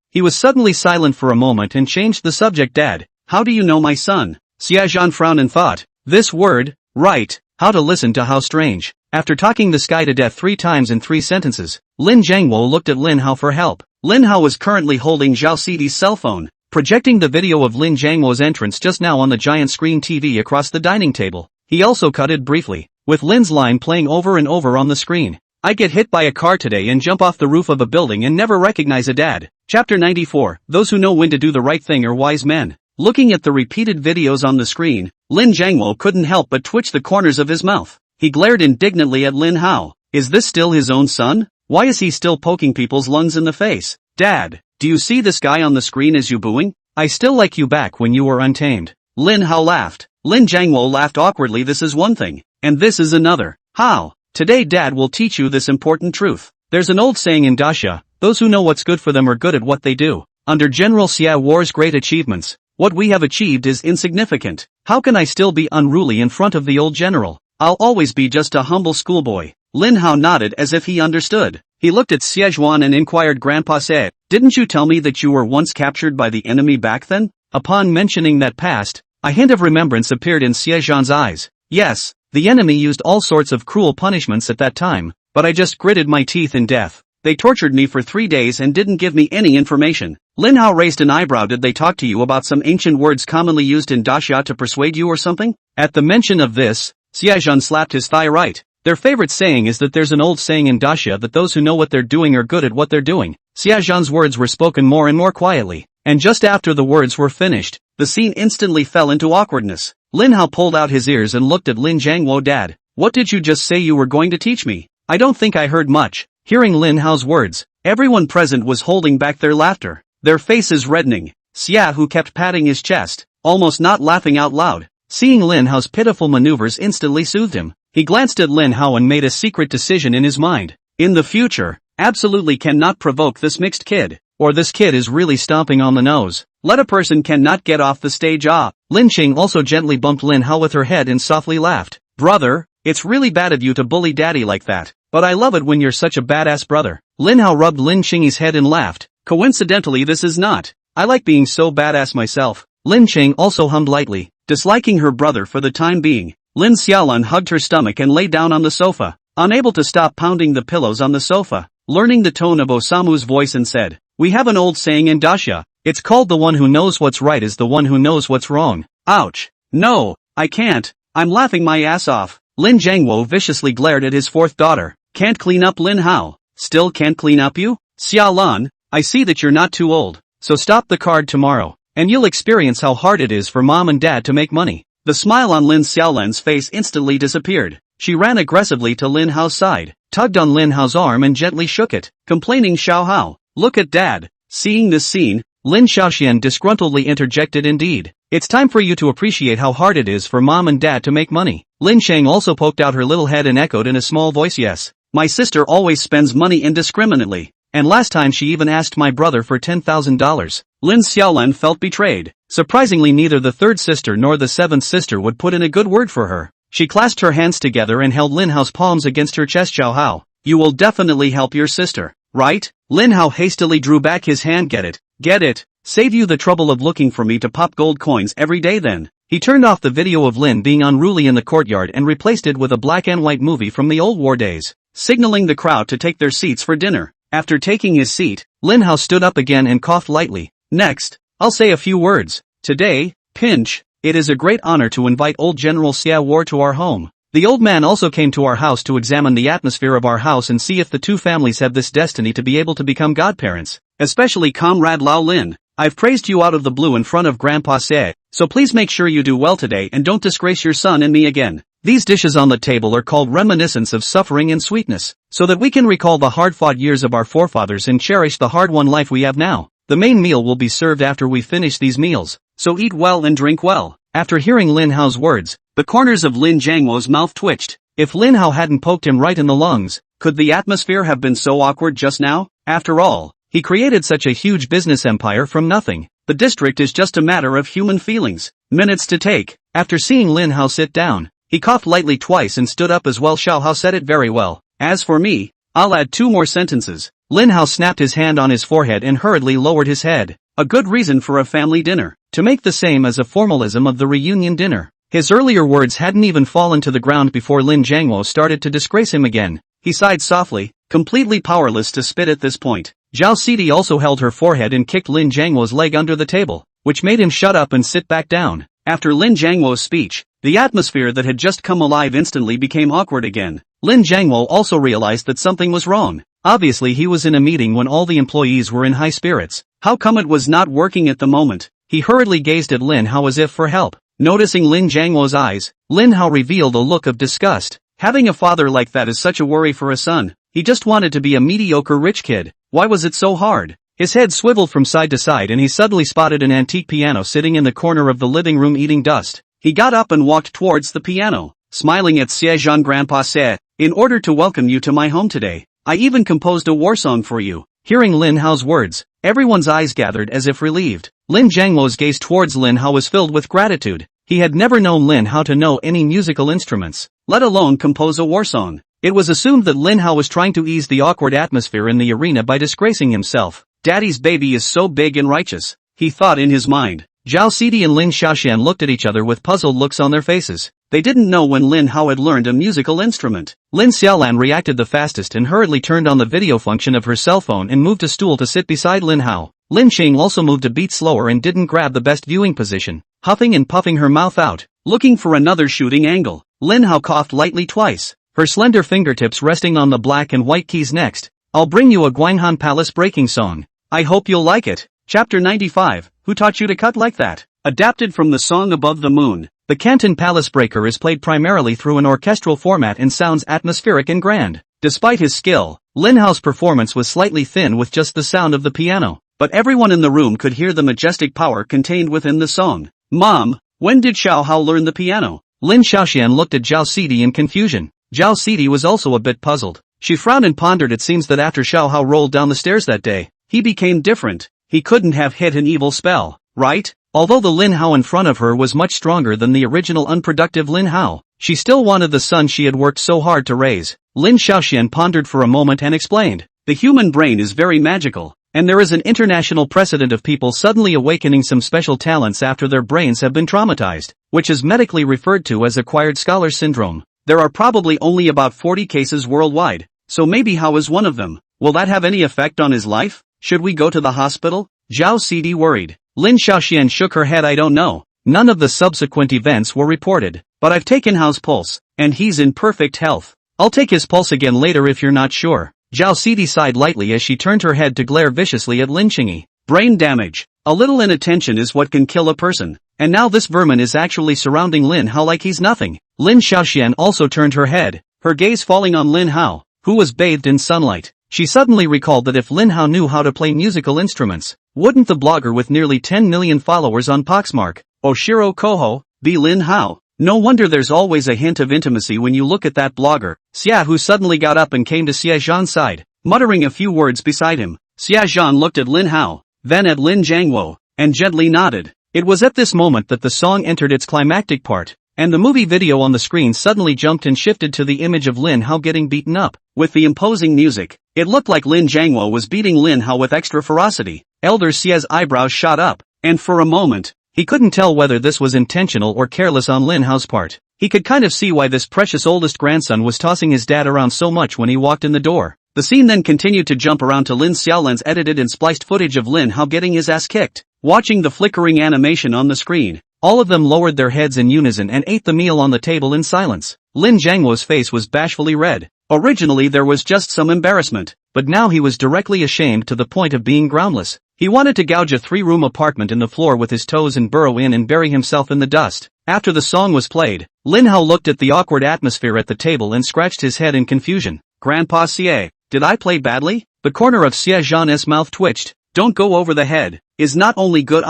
He was suddenly silent for a moment and changed the subject. Dad, how do you know my son? Xie Zhan frowned and thought, this word, right, how to listen to how strange. After talking this guy to death 3 times in 3 sentences, Lin Jiangwo looked at Lin Hao for help. Lin Hao was currently holding Zhao Sidi's cell phone, projecting the video of Lin Jiangwo's entrance just now on the giant screen TV across the dining table. He also cut it briefly, with Lin's line playing over and over on the screen. I get hit by a car today and jump off the roof of a building and never recognize a dad. Chapter 94, Those who know when to do the right thing are wise men. Looking at the repeated videos on the screen, Lin Jiangwo couldn't help but twitch the corners of his mouth. He glared indignantly at Lin Hao. Is this still his own son? Why is he still poking people's lungs in the face? Dad, do you see this guy on the screen as you booing? I still like you back when you were untamed. Lin Hao laughed. Lin Jiangwo laughed awkwardly. This is one thing, and this is another. How? Today Dad will teach you this important truth. There's an old saying in Daxia, those who know what's good for them are good at what they do. Under General Xia War's great achievements, what we have achieved is insignificant. How can I still be unruly in front of the old general? I'll always be just a humble schoolboy. Lin Hao nodded as if he understood. He looked at Xie Zhuan and inquired, Grandpa said, didn't you tell me that you were once captured by the enemy back then? Upon mentioning that past, a hint of remembrance appeared in Xie Zhan's eyes. Yes, the enemy used all sorts of cruel punishments at that time, but I just gritted my teeth in death. They tortured me for 3 days and didn't give me any information. Lin Hao raised an eyebrow. Did they talk to you about some ancient words commonly used in Daxia to persuade you or something? At the mention of this, Xie Zhan slapped his thigh. Right. Their favorite saying is that there's an old saying in Daxia that those who know what they're doing are good at what they're doing. Xie Zhan's words were spoken more and more quietly. And just after the words were finished, the scene instantly fell into awkwardness. Lin Hao pulled out his ears and looked at Lin Jiangwo. Dad, what did you just say you were going to teach me? I don't think I heard much. Hearing Lin Hao's words, everyone present was holding back their laughter, their faces reddening. Xia, who kept patting his chest, almost not laughing out loud. Seeing Lin Hao's pitiful maneuvers instantly soothed him. He glanced at Lin Hao and made a secret decision in his mind. In the future, absolutely cannot provoke this mixed kid, or this kid is really stomping on the nose. Let a person cannot get off the stage. Lin Qing also gently bumped Lin Hao with her head and softly laughed. Brother, it's really bad of you to bully daddy like that, but I love it when you're such a badass brother. Lin Hao rubbed Lin Qing's head and laughed. Coincidentally, this is not. I like being so badass myself. Lin Qing also hummed lightly, disliking her brother for the time being. Lin Xiaolan hugged her stomach and lay down on the sofa, unable to stop pounding the pillows on the sofa, learning the tone of Osamu's voice and said, we have an old saying in Daxia. It's called the one who knows what's right is the one who knows what's wrong. Ouch. No, I can't. I'm laughing my ass off. Lin Jiangwo viciously glared at his fourth daughter. Can't clean up Lin Hao? Still can't clean up you? Xiaolan, I see that you're not too old, so stop the card tomorrow, and you'll experience how hard it is for mom and dad to make money. The smile on Lin Xiaolan's face instantly disappeared. She ran aggressively to Lin Hao's side, tugged on Lin Hao's arm and gently shook it, complaining, Xiao Hao, look at dad. Seeing this scene, Lin Xiaoxian disgruntledly interjected, indeed. It's time for you to appreciate how hard it is for mom and dad to make money. Lin Shang also poked out her little head and echoed in a small voice, yes. My sister always spends money indiscriminately, and last time she even asked my brother for $10,000. Lin Xiaolan felt betrayed. Surprisingly, neither the third sister nor the seventh sister would put in a good word for her. She clasped her hands together and held Lin Hao's palms against her chest. Xiao Hao, you will definitely help your sister, right? Lin Hao hastily drew back his hand. Get it? Get it? Save you the trouble of looking for me to pop gold coins every day then. He turned off the video of Lin being unruly in the courtyard and replaced it with a black and white movie from the old war days, signaling the crowd to take their seats for dinner. After taking his seat, Lin Hao stood up again and coughed lightly. Next, I'll say a few words. Today, Pinch, it is a great honor to invite old General Xia War to our home. The old man also came to our house to examine the atmosphere of our house and see if the two families have this destiny to be able to become godparents, especially Comrade Lao Lin. I've praised you out of the blue in front of Grandpa Se, so please make sure you do well today and don't disgrace your son and me again. These dishes on the table are called reminiscence of suffering and sweetness, so that we can recall the hard-fought years of our forefathers and cherish the hard-won life we have now. The main meal will be served after we finish these meals, so eat well and drink well. After hearing Lin Hao's words, the corners of Lin Jiangwo's mouth twitched. If Lin Hao hadn't poked him right in the lungs, could the atmosphere have been so awkward just now? After all, he created such a huge business empire from nothing. The district is just a matter of human feelings, minutes to take. After seeing Lin Hao sit down, he coughed lightly twice and stood up as well. Xiao Hao said it very well. As for me, I'll add 2 more sentences. Lin Hao snapped his hand on his forehead and hurriedly lowered his head. A good reason for a family dinner, to make the same as a formalism of the reunion dinner. His earlier words hadn't even fallen to the ground before Lin Jiangwo started to disgrace him again. He sighed softly, completely powerless to spit at this point. Zhao Sidi also held her forehead and kicked Lin Jiangwo's leg under the table, which made him shut up and sit back down. After Lin Jiangwo's speech, the atmosphere that had just come alive instantly became awkward again. Lin Jiangwo also realized that something was wrong. Obviously he was in a meeting when all the employees were in high spirits. How come it was not working at the moment? He hurriedly gazed at Lin Hao as if for help. Noticing Lin Jiangwo's eyes, Lin Hao revealed a look of disgust. Having a father like that is such a worry for a son. He just wanted to be a mediocre rich kid. Why was it so hard? His head swiveled from side to side and he suddenly spotted an antique piano sitting in the corner of the living room eating dust. He got up and walked towards the piano, smiling at Xie Grandpa said, in order to welcome you to my home today, I even composed a war song for you. Hearing Lin Hao's words, everyone's eyes gathered as if relieved. Lin Jiangwo's gaze towards Lin Hao was filled with gratitude. He had never known Lin Hao to know any musical instruments, let alone compose a war song. It was assumed that Lin Hao was trying to ease the awkward atmosphere in the arena by disgracing himself. Daddy's baby is so big and righteous, he thought in his mind. Zhao Sidi and Lin Xiaoxian looked at each other with puzzled looks on their faces. They didn't know when Lin Hao had learned a musical instrument. Lin Xiaolan reacted the fastest and hurriedly turned on the video function of her cell phone and moved a stool to sit beside Lin Hao. Lin Qing also moved a beat slower and didn't grab the best viewing position, huffing and puffing her mouth out, looking for another shooting angle. Lin Hao coughed lightly twice, her slender fingertips resting on the black and white keys. Next, I'll bring you a Guanghan Palace breaking song. I hope you'll like it. Chapter 95, Who Taught You to Cut Like That? Adapted from the song Above the Moon. The Canton Palace Breaker is played primarily through an orchestral format and sounds atmospheric and grand. Despite his skill, Lin Hao's performance was slightly thin with just the sound of the piano, but everyone in the room could hear the majestic power contained within the song. Mom, when did Xiao Hao learn the piano? Lin Xiaoxian looked at Zhao Sidi in confusion. Zhao Sidi was also a bit puzzled. She frowned and pondered. It seems that after Xiao Hao rolled down the stairs that day, he became different. He couldn't have hit an evil spell, right? Although the Lin Hao in front of her was much stronger than the original unproductive Lin Hao, she still wanted the son she had worked so hard to raise. Lin Xiaoxian pondered for a moment and explained, the human brain is very magical, and there is an international precedent of people suddenly awakening some special talents after their brains have been traumatized, which is medically referred to as acquired scholar syndrome. There are probably only about 40 cases worldwide, so maybe Hao is one of them. Will that have any effect on his life? Should we go to the hospital? Zhao Sidi worried. Lin Xiaoxian shook her head. I don't know. None of the subsequent events were reported, but I've taken Hao's pulse, and he's in perfect health. I'll take his pulse again later if you're not sure. Zhao Sidi sighed lightly as she turned her head to glare viciously at Lin Qingyi. Brain damage. A little inattention is what can kill a person, and now this vermin is actually surrounding Lin Hao like he's nothing. Lin Xiaoxian also turned her head, her gaze falling on Lin Hao, who was bathed in sunlight. She suddenly recalled that if Lin Hao knew how to play musical instruments, wouldn't the blogger with nearly 10 million followers on Poxmark, Oshiro Koho, be Lin Hao? No wonder there's always a hint of intimacy when you look at that blogger. Xia Hu suddenly got up and came to Xia Zhan's side, muttering a few words beside him. Xia Zhan looked at Lin Hao, then at Lin Jiangwo, and gently nodded. It was at this moment that the song entered its climactic part, and the movie video on the screen suddenly jumped and shifted to the image of Lin Hao getting beaten up. With the imposing music, it looked like Lin Jiangwo was beating Lin Hao with extra ferocity. Elder Xia's eyebrows shot up, and for a moment, he couldn't tell whether this was intentional or careless on Lin Hao's part. He could kind of see why this precious oldest grandson was tossing his dad around so much when he walked in the door. The scene then continued to jump around to Lin Xiaolan's edited and spliced footage of Lin Hao getting his ass kicked. Watching the flickering animation on the screen, all of them lowered their heads in unison and ate the meal on the table in silence. Lin Jiangwo's face was bashfully red. Originally there was just some embarrassment, but now he was directly ashamed to the point of being groundless. He wanted to gouge a 3-room apartment in the floor with his toes and burrow in and bury himself in the dust. After the song was played, Lin Hao looked at the awkward atmosphere at the table and scratched his head in confusion. Grandpa Xie, did I play badly? The corner of Xie Zhan's mouth twitched. Don't go over the head, is not only good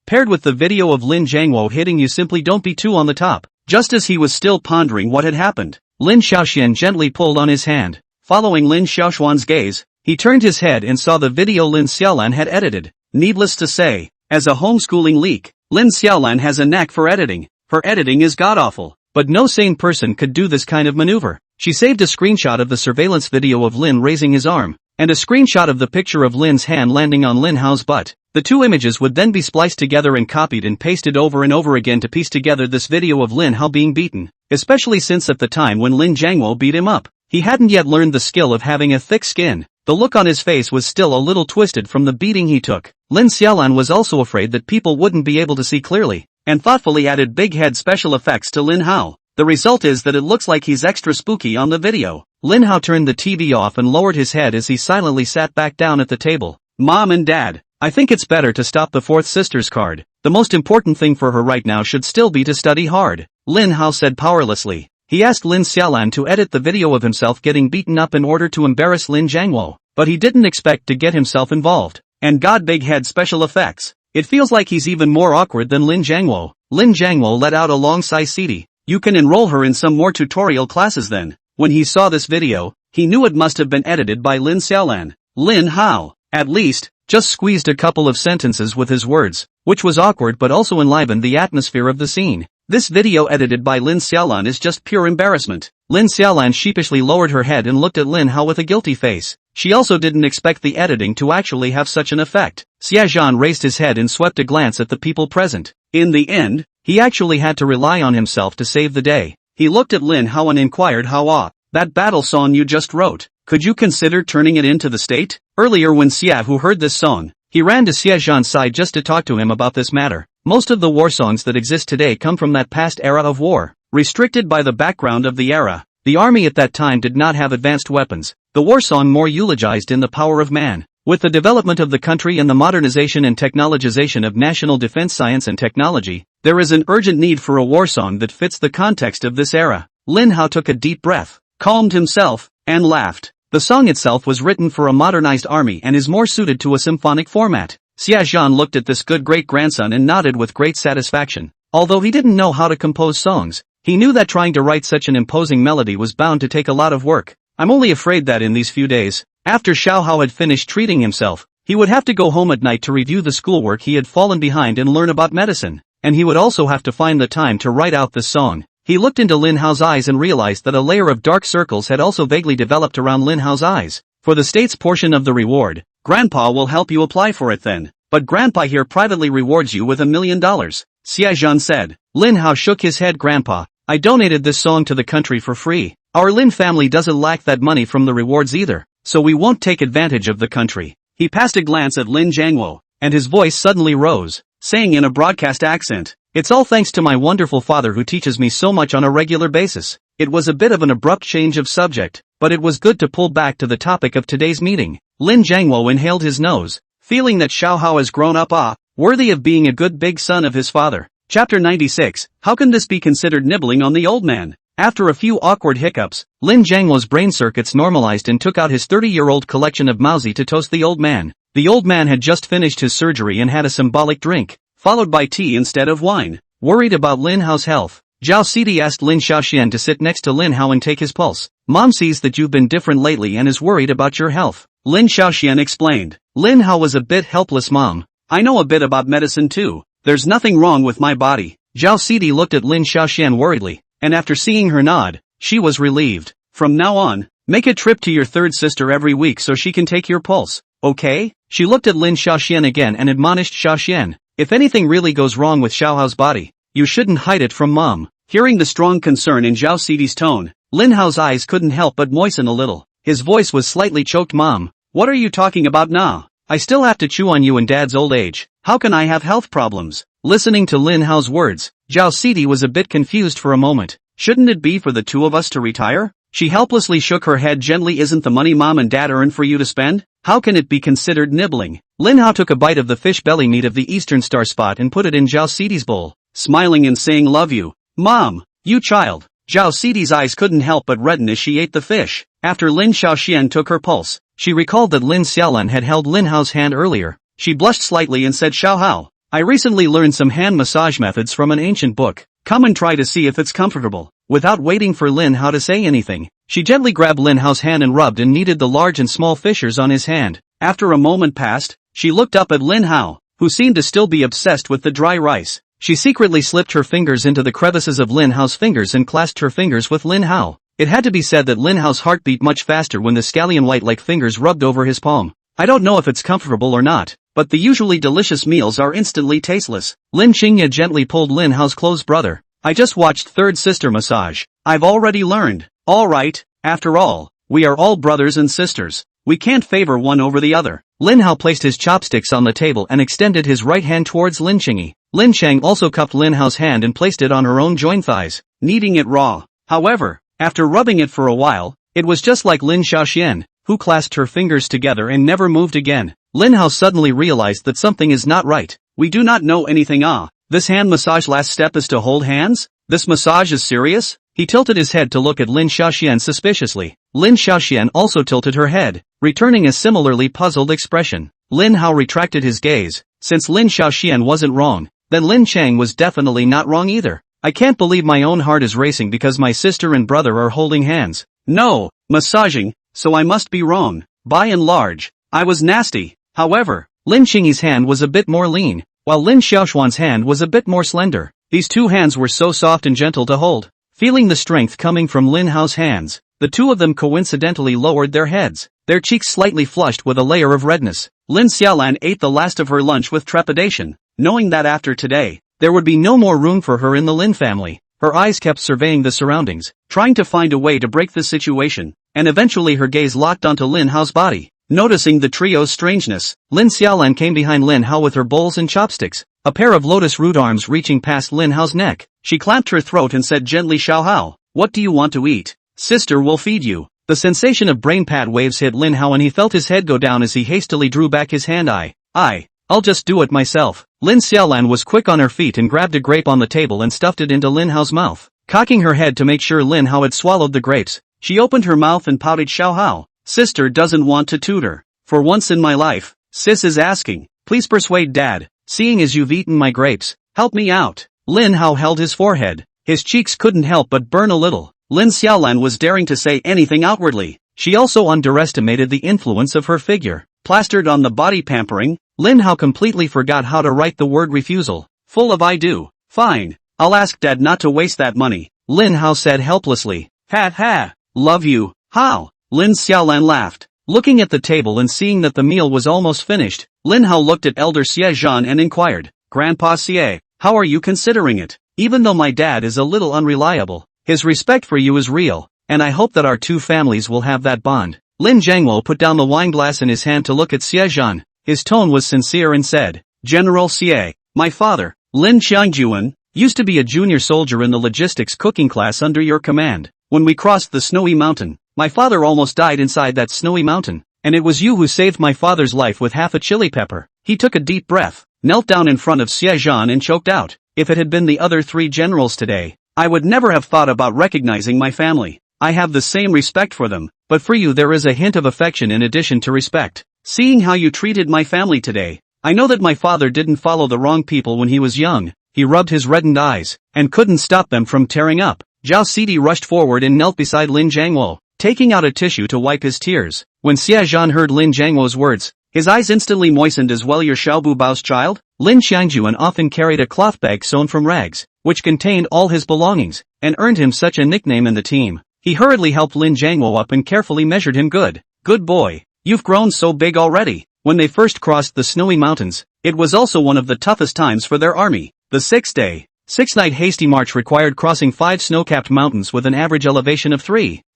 paired with the video of Lin Jiangwo hitting you simply don't be too on the top. Just as he was still pondering what had happened, Lin Xiaoxian gently pulled on his hand. Following Lin Xiaoxuan's gaze, he turned his head and saw the video Lin Xiaolan had edited. Needless to say, as a homeschooling leak, Lin Xiaolan has a knack for editing. Her editing is god-awful, but no sane person could do this kind of maneuver. She saved a screenshot of the surveillance video of Lin raising his arm, and a screenshot of the picture of Lin's hand landing on Lin Hao's butt. The two images would then be spliced together and copied and pasted over and over again to piece together this video of Lin Hao being beaten, especially since at the time when Lin Jiangwo beat him up, he hadn't yet learned the skill of having a thick skin. The look on his face was still a little twisted from the beating he took. Lin Xiaolan was also afraid that people wouldn't be able to see clearly, and thoughtfully added big head special effects to Lin Hao. The result is that it looks like he's extra spooky on the video. Lin Hao turned the TV off and lowered his head as he silently sat back down at the table. Mom and Dad, I think it's better to stop the fourth sister's card. The most important thing for her right now should still be to study hard, Lin Hao said powerlessly. He asked Lin Xiaolan to edit the video of himself getting beaten up in order to embarrass Lin Jiangwo, but he didn't expect to get himself involved. And god big head special effects. It feels like he's even more awkward than Lin Jiangwo. Lin Jiangwo let out a long sigh. Sidi, you can enroll her in some more tutorial classes then. When he saw this video, he knew it must have been edited by Lin Xiaolan. Lin Hao, at least, just squeezed a couple of sentences with his words, which was awkward but also enlivened the atmosphere of the scene. This video edited by Lin Xiaolan is just pure embarrassment. Lin Xiaolan sheepishly lowered her head and looked at Lin Hao with a guilty face. She also didn't expect the editing to actually have such an effect. Xia Zhan raised his head and swept a glance at the people present. In the end, he actually had to rely on himself to save the day. He looked at Lin Hao and inquired, that battle song you just wrote, could you consider turning it into the state? Earlier when Xia Hu heard this song, he ran to Xia Zhan's side just to talk to him about this matter. Most of the war songs that exist today come from that past era of war. Restricted by the background of the era, the army at that time did not have advanced weapons. The war song more eulogized in the power of man. With the development of the country and the modernization and technologization of national defense science and technology, there is an urgent need for a war song that fits the context of this era. Lin Hao took a deep breath, calmed himself, and laughed. The song itself was written for a modernized army and is more suited to a symphonic format. Xia Zhan looked at this good great-grandson and nodded with great satisfaction. Although he didn't know how to compose songs, he knew that trying to write such an imposing melody was bound to take a lot of work. I'm only afraid that in these few days, after Xiao Hao had finished treating himself, he would have to go home at night to review the schoolwork he had fallen behind and learn about medicine, and he would also have to find the time to write out this song. He looked into Lin Hao's eyes and realized that a layer of dark circles had also vaguely developed around Lin Hao's eyes. For the state's portion of the reward, Grandpa will help you apply for it then. But Grandpa here privately rewards you with $1 million, Xia Zhan said. Lin Hao shook his head. Grandpa, I donated this song to the country for free. Our Lin family doesn't lack that money from the rewards either, so we won't take advantage of the country. He passed a glance at Lin Jiangwo, and his voice suddenly rose, saying in a broadcast accent, "It's all thanks to my wonderful father who teaches me so much on a regular basis." It was a bit of an abrupt change of subject, but it was good to pull back to the topic of today's meeting. Lin Jiangwo inhaled his nose, feeling that Xiao Hao has grown up, worthy of being a good big son of his father. Chapter 96, How can this be considered nibbling on the old man? After a few awkward hiccups, Lin Jiangwo's brain circuits normalized and took out his 30-year-old collection of Mauzi to toast the old man. The old man had just finished his surgery and had a symbolic drink, followed by tea instead of wine. Worried about Lin Hao's health, Zhao Sidi asked Lin Xiaoxian to sit next to Lin Hao and take his pulse. Mom sees that you've been different lately and is worried about your health, Lin Xiaoxian explained. Lin Hao was a bit helpless. Mom, I know a bit about medicine too. There's nothing wrong with my body. Zhao Sidi looked at Lin Xiaoxian worriedly, and after seeing her nod, she was relieved. From now on, make a trip to your third sister every week so she can take your pulse, okay? She looked at Lin Xiaoxian again and admonished Xiaoxian, if anything really goes wrong with Xiao Hao's body, you shouldn't hide it from Mom. Hearing the strong concern in Zhao Sidi's tone, Lin Hao's eyes couldn't help but moisten a little. His voice was slightly choked. Mom, what are you talking about now? I still have to chew on you in Dad's old age. How can I have health problems? Listening to Lin Hao's words, Zhao Sidi was a bit confused for a moment. Shouldn't it be for the two of us to retire? She helplessly shook her head gently. Isn't the money Mom and Dad earn for you to spend? How can it be considered nibbling? Lin Hao took a bite of the fish belly meat of the Eastern Star spot and put it in Zhao Sidi's bowl, smiling and saying, love you, Mom, you child. Zhao Sidi's eyes couldn't help but redden as she ate the fish. After Lin Xiaoxian took her pulse, she recalled that Lin Xiaolan had held Lin Hao's hand earlier. She blushed slightly and said, Xiao Hao, I recently learned some hand massage methods from an ancient book. Come and try to see if it's comfortable. Without waiting for Lin Hao to say anything, she gently grabbed Lin Hao's hand and rubbed and kneaded the large and small fissures on his hand. After a moment passed, she looked up at Lin Hao, who seemed to still be obsessed with the dry rice. She secretly slipped her fingers into the crevices of Lin Hao's fingers and clasped her fingers with Lin Hao. It had to be said that Lin Hao's heart beat much faster when the scallion white-like fingers rubbed over his palm. I don't know if it's comfortable or not, but the usually delicious meals are instantly tasteless. Lin Qingya gently pulled Lin Hao's close brother. I just watched Third Sister Massage. I've already learned. Alright, after all, we are all brothers and sisters. We can't favor one over the other. Lin Hao placed his chopsticks on the table and extended his right hand towards Lin Qingyi. Lin Chang also cupped Lin Hao's hand and placed it on her own joined thighs, kneading it raw. However, after rubbing it for a while, it was just like Lin Xiaoxian, who clasped her fingers together and never moved again. Lin Hao suddenly realized that something is not right. We do not know anything. This hand massage last step is to hold hands? This massage is serious? He tilted his head to look at Lin Xiaoxian suspiciously. Lin Xiaoxian also tilted her head, returning a similarly puzzled expression. Lin Hao retracted his gaze. Since Lin Xiaoxian wasn't wrong, then Lin Chang was definitely not wrong either. I can't believe my own heart is racing because my sister and brother are holding hands. No, massaging, so I must be wrong. By and large, I was nasty. However, Lin Qingyi's hand was a bit more lean, while Lin Xiaoshuan's hand was a bit more slender. These two hands were so soft and gentle to hold. Feeling the strength coming from Lin Hao's hands, the two of them coincidentally lowered their heads, their cheeks slightly flushed with a layer of redness. Lin Xiaolan ate the last of her lunch with trepidation, knowing that after today, there would be no more room for her in the Lin family. Her eyes kept surveying the surroundings, trying to find a way to break the situation, and eventually her gaze locked onto Lin Hao's body. Noticing the trio's strangeness, Lin Xiaolan came behind Lin Hao with her bowls and chopsticks, a pair of lotus root arms reaching past Lin Hao's neck. She clamped her throat and said gently, Xiao Hao, what do you want to eat? Sister will feed you. The sensation of brain pad waves hit Lin Hao and he felt his head go down as he hastily drew back his hand. I'll just do it myself. Lin Xiaolan was quick on her feet and grabbed a grape on the table and stuffed it into Lin Hao's mouth. Cocking her head to make sure Lin Hao had swallowed the grapes, she opened her mouth and pouted. Xiao Hao, sister doesn't want to tutor. For once in my life, sis is asking. Please persuade dad. Seeing as you've eaten my grapes, help me out. Lin Hao held his forehead. His cheeks couldn't help but burn a little. Lin Xiaolan was daring to say anything outwardly. She also underestimated the influence of her figure. Plastered on the body pampering, Lin Hao completely forgot how to write the word refusal. Full of I do. Fine. I'll ask dad not to waste that money. Lin Hao said helplessly. Ha ha. Love you. How? Lin Xiaolan laughed. Looking at the table and seeing that the meal was almost finished, Lin Hao looked at elder Xie Zhan and inquired, Grandpa Xie, how are you considering it? Even though my dad is a little unreliable, his respect for you is real, and I hope that our two families will have that bond. Lin Jiangwo put down the wine glass in his hand to look at Xie Zhan. His tone was sincere and said, General Xie, my father, Lin Qiangjuan, used to be a junior soldier in the logistics cooking class under your command. When we crossed the snowy mountain, my father almost died inside that snowy mountain, and it was you who saved my father's life with half a chili pepper. He took a deep breath, knelt down in front of Xie Zhan and choked out. If it had been the other three generals today, I would never have thought about recognizing my family. I have the same respect for them, but for you there is a hint of affection in addition to respect. Seeing how you treated my family today, I know that my father didn't follow the wrong people when he was young. He rubbed his reddened eyes, and couldn't stop them from tearing up. Zhao Sidi rushed forward and knelt beside Lin Jiangwo, taking out a tissue to wipe his tears. When Xie Zhan heard Lin Jiangwo's words, his eyes instantly moistened as well. Your Xiaobu Bao's child? Lin Qiangjuan often carried a cloth bag sewn from rags, which contained all his belongings, and earned him such a nickname in the team. He hurriedly helped Lin Jiangwo up and carefully measured him. Good boy, you've grown so big already. When they first crossed the snowy mountains, it was also one of the toughest times for their army. The six-night hasty march required crossing 5 snow-capped mountains with an average elevation of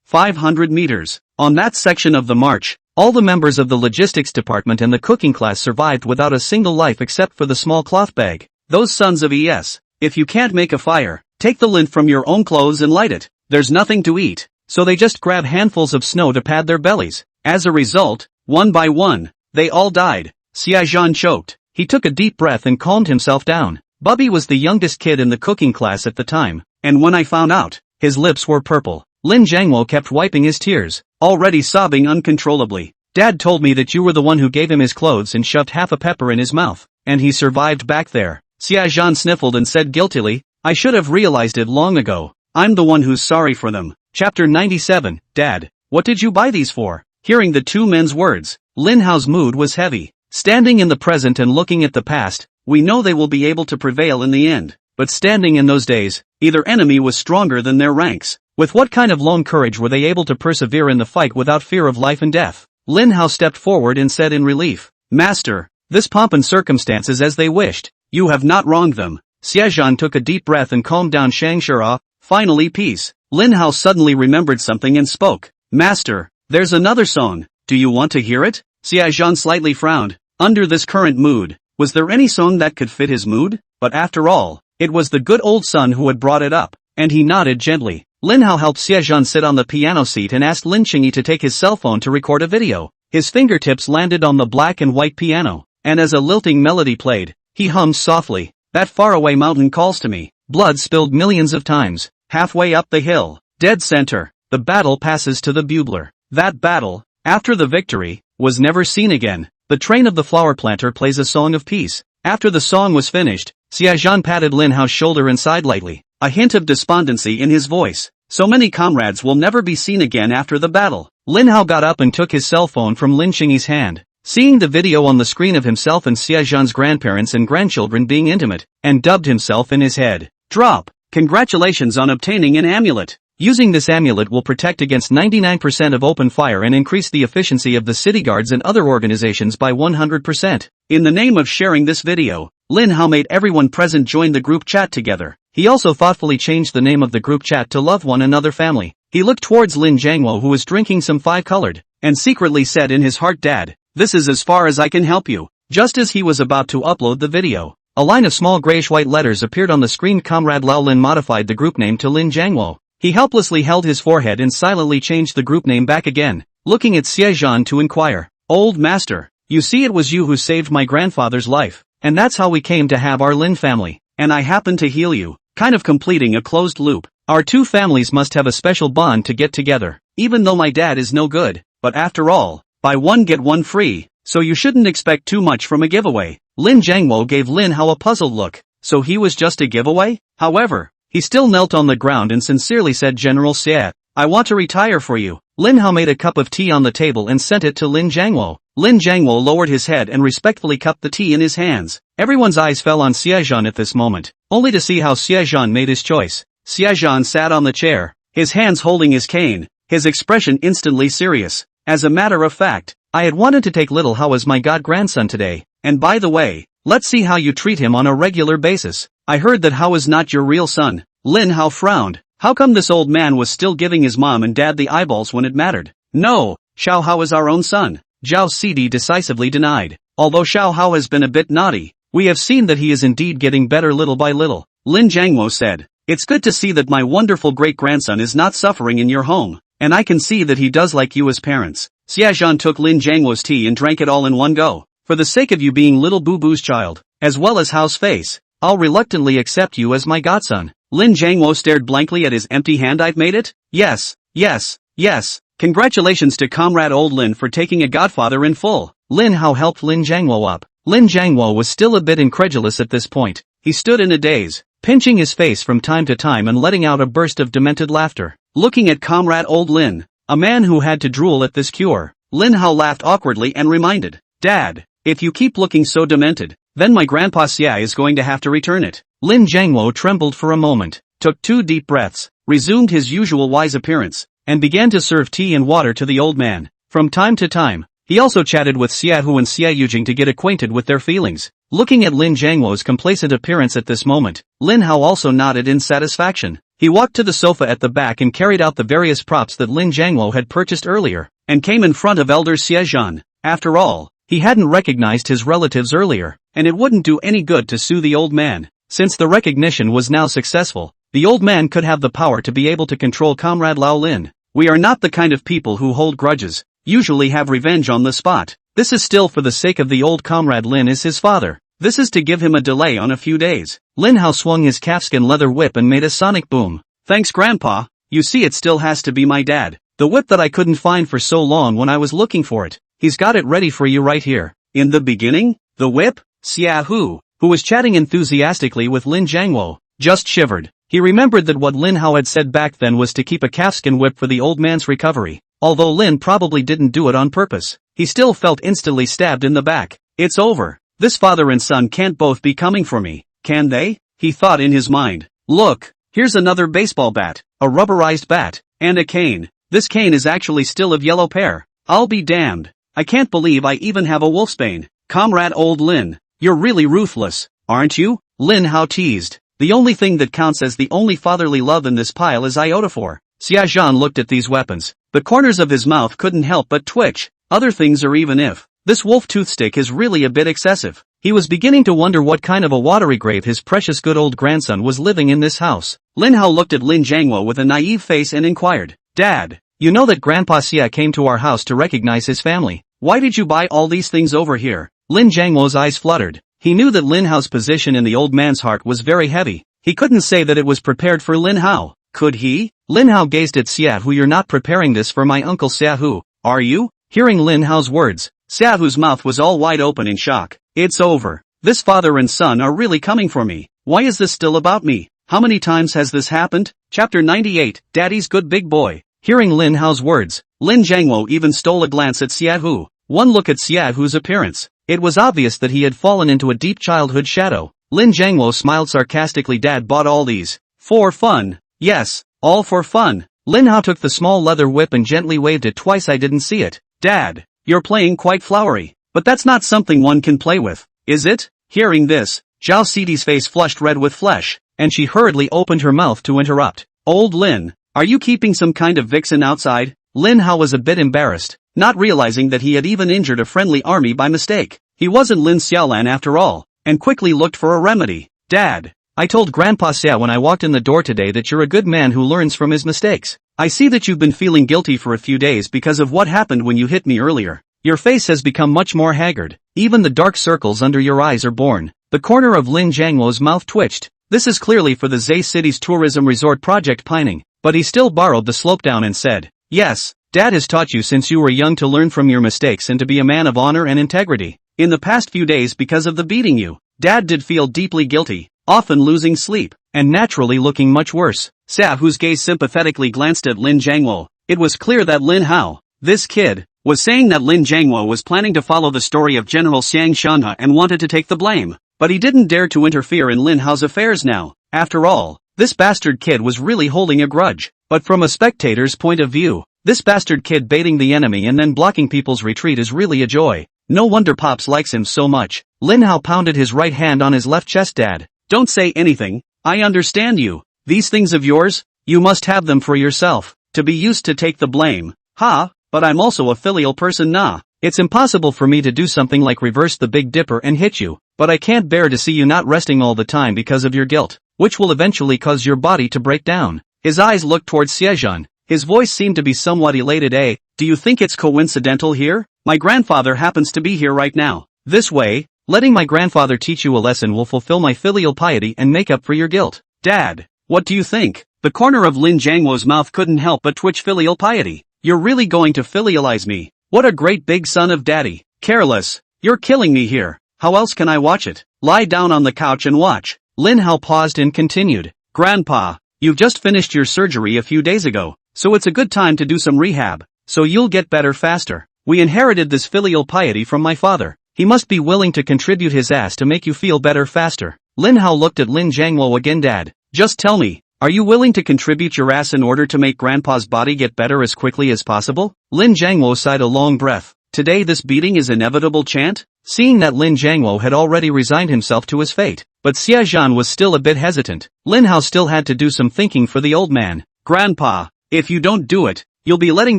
500 meters. On that section of the march, all the members of the logistics department and the cooking class survived without a single life except for the small cloth bag. Those sons of Es. If you can't make a fire, take the lint from your own clothes and light it. There's nothing to eat, so they just grab handfuls of snow to pad their bellies. As a result, one by one, they all died. Xie Zhan choked. He took a deep breath and calmed himself down. Bubby was the youngest kid in the cooking class at the time, and when I found out, his lips were purple. Lin Jiangwo kept wiping his tears, already sobbing uncontrollably. Dad told me that you were the one who gave him his clothes and shoved half a pepper in his mouth, and he survived back there. Xie Zhan sniffled and said guiltily, I should have realized it long ago. I'm the one who's sorry for them. Chapter 97, Dad, what did you buy these for? Hearing the two men's words, Lin Hao's mood was heavy. Standing in the present and looking at the past, we know they will be able to prevail in the end. But standing in those days, either enemy was stronger than their ranks. With what kind of lone courage were they able to persevere in the fight without fear of life and death? Lin Hao stepped forward and said in relief, Master, this pomp and circumstances as they wished. You have not wronged them. Xie Zhan took a deep breath and calmed down. Shangshira, finally peace. Lin Hao suddenly remembered something and spoke. Master, there's another song. Do you want to hear it? Xie Zhan slightly frowned. Under this current mood, was there any song that could fit his mood? But after all, it was the good old son who had brought it up, and he nodded gently. Lin Hao helped Xie Zhan sit on the piano seat and asked Lin Qingyi to take his cell phone to record a video. His fingertips landed on the black and white piano, and as a lilting melody played, he hummed softly, That faraway mountain calls to me. Blood spilled millions of times. Halfway up the hill, dead center, the battle passes to the bugler. That battle, after the victory, was never seen again. The train of the flower planter plays a song of peace. After the song was finished, Xie Zhan patted Lin Hao's shoulder and sighed lightly, a hint of despondency in his voice. So many comrades will never be seen again after the battle. Lin Hao got up and took his cell phone from Lin Qingyi's hand. Seeing the video on the screen of himself and Xie Zhan's grandparents and grandchildren being intimate, and dubbed himself in his head. Drop. Congratulations on obtaining an amulet. Using this amulet will protect against 99% of open fire and increase the efficiency of the city guards and other organizations by 100%. In the name of sharing this video, Lin Hao made everyone present join the group chat together. He also thoughtfully changed the name of the group chat to Love One Another Family. He looked towards Lin Jiangwo who was drinking some five-colored, and secretly said in his heart, Dad, this is as far as I can help you. Just as he was about to upload the video, a line of small grayish-white letters appeared on the screen. Comrade Lao Lin modified the group name to Lin Jiangwo. He helplessly held his forehead and silently changed the group name back again, looking at Xie to inquire. Old master, you see it was you who saved my grandfather's life, and that's how we came to have our Lin family, and I happened to heal you, kind of completing a closed loop. Our two families must have a special bond to get together, even though my dad is no good, but after all, buy one get one free, so you shouldn't expect too much from a giveaway. Lin Jiangwo gave Lin Hao a puzzled look, so he was just a giveaway? However, he still knelt on the ground and sincerely said, General Xie, I want to retire for you. Lin Hao made a cup of tea on the table and sent it to Lin Jiangwo. Lin Jiangwo lowered his head and respectfully cupped the tea in his hands. Everyone's eyes fell on Xie at this moment, only to see how Xie made his choice. Xie sat on the chair, his hands holding his cane, his expression instantly serious. As a matter of fact, I had wanted to take little Hao as my god-grandson today, and by the way, let's see how you treat him on a regular basis. I heard that Hao is not your real son. Lin Hao frowned. How come this old man was still giving his mom and dad the eyeballs when it mattered? No, Xiao Hao is our own son. Zhao Cidi decisively denied. Although Xiao Hao has been a bit naughty, we have seen that he is indeed getting better little by little. Lin Jiangwo said, it's good to see that my wonderful great-grandson is not suffering in your home, and I can see that he does like you as parents. Xie took Lin Jiangwo's tea and drank it all in one go. For the sake of you being little Boo Boo's child, as well as Hao's face, I'll reluctantly accept you as my godson. Lin Jiangwo stared blankly at his empty hand. I've made it? Yes, yes, yes. Congratulations to Comrade Old Lin for taking a godfather in full. Lin Hao helped Lin Jiangwo up. Lin Jiangwo was still a bit incredulous at this point. He stood in a daze, pinching his face from time to time and letting out a burst of demented laughter. Looking at Comrade Old Lin, a man who had to drool at this cure, Lin Hao laughed awkwardly and reminded, Dad, if you keep looking so demented, then my grandpa Xia is going to have to return it. Lin Jiangwo trembled for a moment, took 2 deep breaths, resumed his usual wise appearance, and began to serve tea and water to the old man. From time to time, he also chatted with Xiaohu and Xia Yujing to get acquainted with their feelings. Looking at Lin Jiangwo's complacent appearance at this moment, Lin Hao also nodded in satisfaction. He walked to the sofa at the back and carried out the various props that Lin Jiangwo had purchased earlier, and came in front of Elder Xie. After all, he hadn't recognized his relatives earlier, and it wouldn't do any good to sue the old man. Since the recognition was now successful, the old man could have the power to be able to control Comrade Lao Lin. We are not the kind of people who hold grudges, usually have revenge on the spot. This is still for the sake of the old Comrade Lin is his father. This is to give him a delay on a few days. Lin Hao swung his calfskin leather whip and made a sonic boom. Thanks Grandpa, you see it still has to be my dad. The whip that I couldn't find for so long when I was looking for it. He's got it ready for you right here. In the beginning, the whip? Xiaohu, who was chatting enthusiastically with Lin Jiangwo, just shivered. He remembered that what Lin Hao had said back then was to keep a calfskin whip for the old man's recovery. Although Lin probably didn't do it on purpose, he still felt instantly stabbed in the back. It's over. This father and son can't both be coming for me, can they? He thought in his mind. Look, here's another baseball bat, a rubberized bat, and a cane. This cane is actually still of yellow pear. I'll be damned. I can't believe I even have a wolfsbane. Comrade Old Lin, you're really ruthless, aren't you? Lin Hao teased. The only thing that counts as the only fatherly love in this pile is iodophore. Xia looked at these weapons. The corners of his mouth couldn't help but twitch. Other things are even if. This wolf toothstick is really a bit excessive. He was beginning to wonder what kind of a watery grave his precious good old grandson was living in this house. Lin Hao looked at Lin Jiangwo with a naive face and inquired, Dad, you know that Grandpa Xia came to our house to recognize his family. Why did you buy all these things over here? Lin Jiangwo's eyes fluttered. He knew that Lin Hao's position in the old man's heart was very heavy. He couldn't say that it was prepared for Lin Hao, could he? Lin Hao gazed at Xiaohu. You're not preparing this for my uncle Xiaohu, are you? Hearing Lin Hao's words, Xiaohu's mouth was all wide open in shock. It's over. This father and son are really coming for me. Why is this still about me? How many times has this happened? Chapter 98, Daddy's Good Big Boy. Hearing Lin Hao's words, Lin Jiangwo even stole a glance at Xiaohu. One look at Xiaohu's appearance. It was obvious that he had fallen into a deep childhood shadow. Lin Jiangwo smiled sarcastically. Dad bought all these. For fun. Yes, all for fun. Lin Hao took the small leather whip and gently waved it twice. I didn't see it. Dad, you're playing quite flowery. But that's not something one can play with, is it? Hearing this, Zhao Cidi's face flushed red with flesh, and she hurriedly opened her mouth to interrupt. Old Lin, are you keeping some kind of vixen outside? Lin Hao was a bit embarrassed, not realizing that he had even injured a friendly army by mistake. He wasn't Lin Xiaolan after all, and quickly looked for a remedy. Dad, I told Grandpa Xia when I walked in the door today that you're a good man who learns from his mistakes. I see that you've been feeling guilty for a few days because of what happened when you hit me earlier. Your face has become much more haggard. Even the dark circles under your eyes are born. The corner of Lin Jiangwo's mouth twitched. This is clearly for the Zay City's tourism resort project pining. But he still borrowed the slope down and said, yes, Dad has taught you since you were young to learn from your mistakes and to be a man of honor and integrity. In the past few days because of the beating you, Dad did feel deeply guilty, often losing sleep, and naturally looking much worse. Xia, whose gaze sympathetically glanced at Lin Jiangwo, it was clear that Lin Hao, this kid, was saying that Lin Jiangwo was planning to follow the story of General Xiang Shanhe and wanted to take the blame. But he didn't dare to interfere in Lin Hao's affairs now. After all, this bastard kid was really holding a grudge. But from a spectator's point of view, this bastard kid baiting the enemy and then blocking people's retreat is really a joy. No wonder Pops likes him so much. Lin Hao pounded his right hand on his left chest. Dad, don't say anything, I understand you. These things of yours, you must have them for yourself, to be used to take the blame. Ha, but I'm also a filial person nah. It's impossible for me to do something like reverse the Big Dipper and hit you, but I can't bear to see you not resting all the time because of your guilt, which will eventually cause your body to break down. His eyes looked towards Xiezhan. His voice seemed to be somewhat elated. Do you think it's coincidental here? My grandfather happens to be here right now. This way, letting my grandfather teach you a lesson will fulfill my filial piety and make up for your guilt. Dad, what do you think? The corner of Lin Jiangwo's mouth couldn't help but twitch. Filial piety? You're really going to filialize me? What a great big son of daddy. Careless. You're killing me here. How else can I watch it? Lie down on the couch and watch. Lin Hao paused and continued. Grandpa, you've just finished your surgery a few days ago, so it's a good time to do some rehab, so you'll get better faster. We inherited this filial piety from my father. He must be willing to contribute his ass to make you feel better faster. Lin Hao looked at Lin Jiangwo again. Dad, just tell me, are you willing to contribute your ass in order to make Grandpa's body get better as quickly as possible? Lin Jiangwo sighed a long breath. Today this beating is inevitable chant? Seeing that Lin Jiangwo had already resigned himself to his fate, but Xiezhan was still a bit hesitant. Lin Hao still had to do some thinking for the old man. Grandpa, if you don't do it, you'll be letting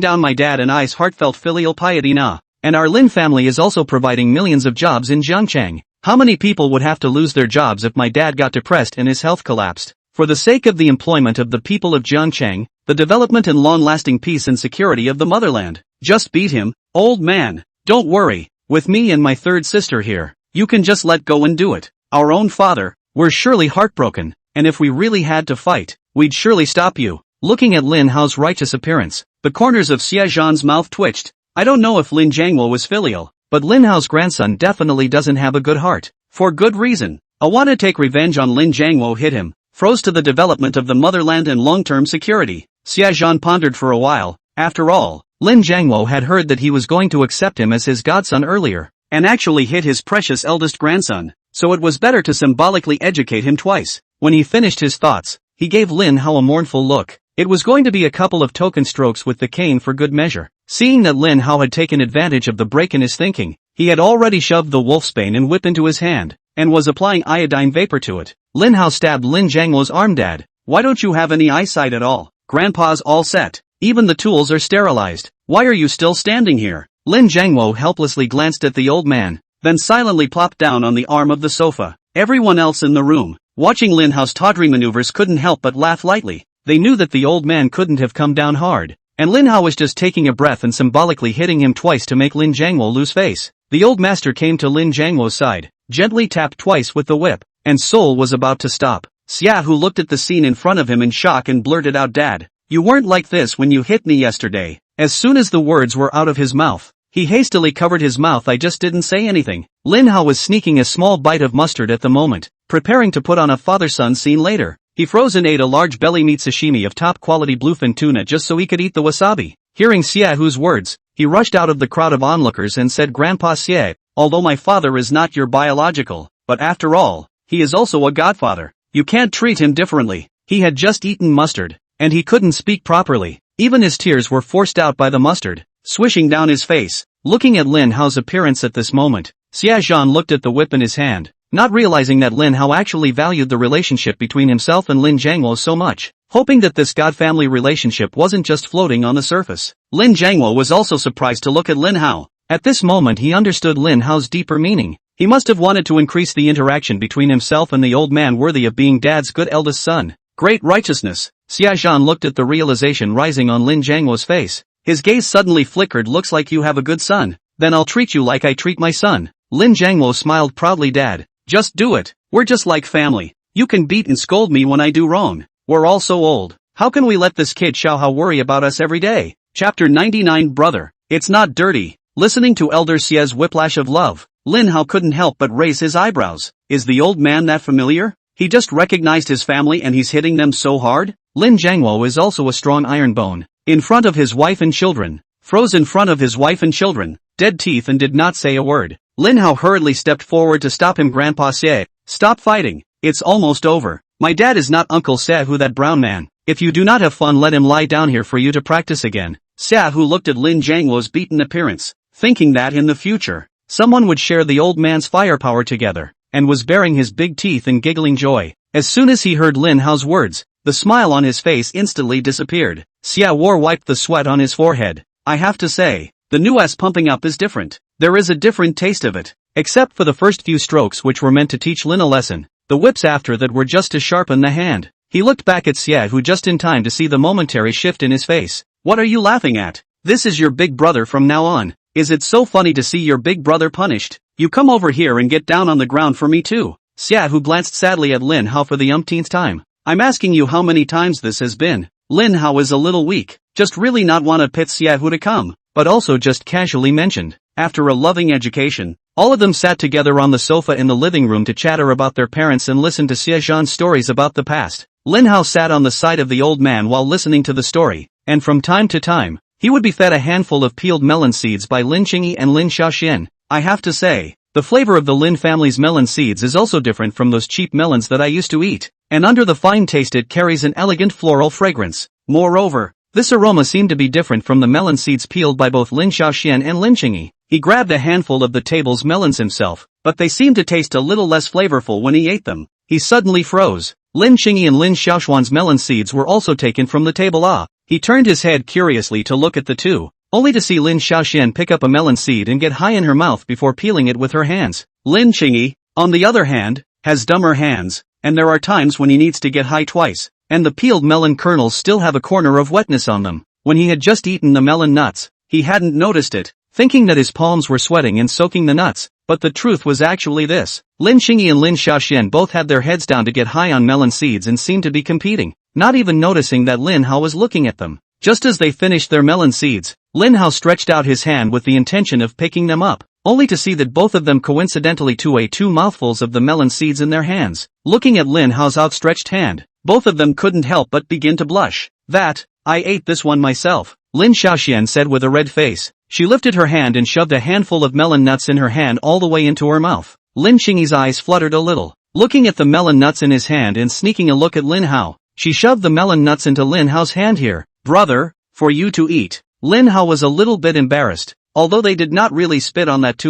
down my dad and I's heartfelt filial piety nah. And our Lin family is also providing millions of jobs in Jiangchang. How many people would have to lose their jobs if my dad got depressed and his health collapsed? For the sake of the employment of the people of Jiangchang, the development and long-lasting peace and security of the motherland. Just beat him, old man. Don't worry, with me and my third sister here, you can just let go and do it. Our own father, we're surely heartbroken, and if we really had to fight, we'd surely stop you. Looking at Lin Hao's righteous appearance, the corners of Xiezhan's mouth twitched. I don't know if Lin Jiangwo was filial, but Lin Hao's grandson definitely doesn't have a good heart. For good reason. I want to take revenge on Lin Jiangwo. Hit him, froze to the development of the motherland and long-term security. Xiezhan pondered for a while. After all, Lin Jiangwo had heard that he was going to accept him as his godson earlier, and actually hit his precious eldest grandson, so it was better to symbolically educate him twice. When he finished his thoughts, he gave Lin Hao a mournful look. It was going to be a couple of token strokes with the cane for good measure. Seeing that Lin Hao had taken advantage of the break in his thinking, he had already shoved the wolfsbane and whip into his hand, and was applying iodine vapor to it. Lin Hao stabbed Lin Jiangwo's arm. Dad, why don't you have any eyesight at all? Grandpa's all set. Even the tools are sterilized. Why are you still standing here? Lin Jiangwo helplessly glanced at the old man, then silently plopped down on the arm of the sofa. Everyone else in the room, watching Lin Hao's tawdry maneuvers, couldn't help but laugh lightly. They knew that the old man couldn't have come down hard, and Lin Hao was just taking a breath and symbolically hitting him twice to make Lin Jiangwo lose face. The old master came to Lin Jiangwo's side, gently tapped twice with the whip, and Soul was about to stop. Xia, who looked at the scene in front of him in shock and blurted out, Dad, you weren't like this when you hit me yesterday. As soon as the words were out of his mouth, he hastily covered his mouth. I just didn't say anything. Lin Hao was sneaking a small bite of mustard at the moment, preparing to put on a father-son scene later. He froze and ate a large belly meat sashimi of top-quality bluefin tuna just so he could eat the wasabi. Hearing Xiaohu's words, he rushed out of the crowd of onlookers and said, Grandpa Xie, although my father is not your biological, but after all, he is also a godfather. You can't treat him differently. He had just eaten mustard, and he couldn't speak properly. Even his tears were forced out by the mustard, swishing down his face. Looking at Lin Hao's appearance at this moment, Xiaozhan looked at the whip in his hand, not realizing that Lin Hao actually valued the relationship between himself and Lin Jiangwo so much, hoping that this god-family relationship wasn't just floating on the surface. Lin Jiangwo was also surprised to look at Lin Hao. At this moment he understood Lin Hao's deeper meaning. He must have wanted to increase the interaction between himself and the old man worthy of being dad's good eldest son. Great righteousness. Xia Zhan looked at the realization rising on Lin Jiangluo's face. His gaze suddenly flickered. Looks like you have a good son. Then I'll treat you like I treat my son. Lin Jiangluo smiled proudly. Dad, just do it. We're just like family. You can beat and scold me when I do wrong. We're all so old. How can we let this kid Xiaohao worry about us every day? Chapter 99. Brother, it's not dirty. Listening to Elder Xia's whiplash of love, Lin Hao couldn't help but raise his eyebrows. Is the old man that familiar? He just recognized his family and he's hitting them so hard? Lin Jiangluo is also a strong iron bone. In front of his wife and children. Froze in front of his wife and children. Dead teeth and did not say a word. Lin Hao hurriedly stepped forward to stop him. Grandpa Xie, stop fighting. It's almost over. My dad is not Uncle Xie who that brown man. If you do not have fun let him lie down here for you to practice again. Xia Hu looked at Lin Jiangluo's beaten appearance, thinking that in the future, someone would share the old man's firepower together, and was baring his big teeth in giggling joy. As soon as he heard Lin Hao's words, the smile on his face instantly disappeared. Xia War wiped the sweat on his forehead. I have to say, the new S pumping up is different. There is a different taste of it. Except for the first few strokes which were meant to teach Lin a lesson, the whips after that were just to sharpen the hand. He looked back at Xia Hu just in time to see the momentary shift in his face. What are you laughing at? This is your big brother from now on. Is it so funny to see your big brother punished? You come over here and get down on the ground for me too. Xia Hu glanced sadly at Lin Hao for the umpteenth time. I'm asking you how many times this has been. Lin Hao is a little weak, just really not want to pit Xia Hu to come, but also just casually mentioned. After a loving education, all of them sat together on the sofa in the living room to chatter about their parents and listen to Xia Zhan's stories about the past. Lin Hao sat on the side of the old man while listening to the story, and from time to time, he would be fed a handful of peeled melon seeds by Lin Qingyi and Lin Xiaoxian. I have to say, the flavor of the Lin family's melon seeds is also different from those cheap melons that I used to eat, and under the fine taste it carries an elegant floral fragrance. Moreover, this aroma seemed to be different from the melon seeds peeled by both Lin Xiaoxian and Lin Qingyi. He grabbed a handful of the table's melons himself, but they seemed to taste a little less flavorful when he ate them. He suddenly froze. Lin Qingyi and Lin Xiaoxuan's melon seeds were also taken from the table. He turned his head curiously to look at the two, only to see Lin Xiaoxian pick up a melon seed and get high in her mouth before peeling it with her hands. Lin Qingyi, on the other hand, has dumber hands, and there are times when he needs to get high twice, and the peeled melon kernels still have a corner of wetness on them. When he had just eaten the melon nuts, he hadn't noticed it, thinking that his palms were sweating and soaking the nuts, but the truth was actually this. Lin Qingyi and Lin Xiaoxian both had their heads down to get high on melon seeds and seemed to be competing, not even noticing that Lin Hao was looking at them. Just as they finished their melon seeds, Lin Hao stretched out his hand with the intention of picking them up, only to see that both of them coincidentally ate 2 mouthfuls of the melon seeds in their hands. Looking at Lin Hao's outstretched hand, both of them couldn't help but begin to blush. That, I ate this one myself, Lin Xiaoxian said with a red face. She lifted her hand and shoved a handful of melon nuts in her hand all the way into her mouth. Lin Qingyi's eyes fluttered a little, looking at the melon nuts in his hand and sneaking a look at Lin Hao. She shoved the melon nuts into Lin Hao's hand. Here, brother, for you to eat. Lin Hao was a little bit embarrassed, although they did not really spit on that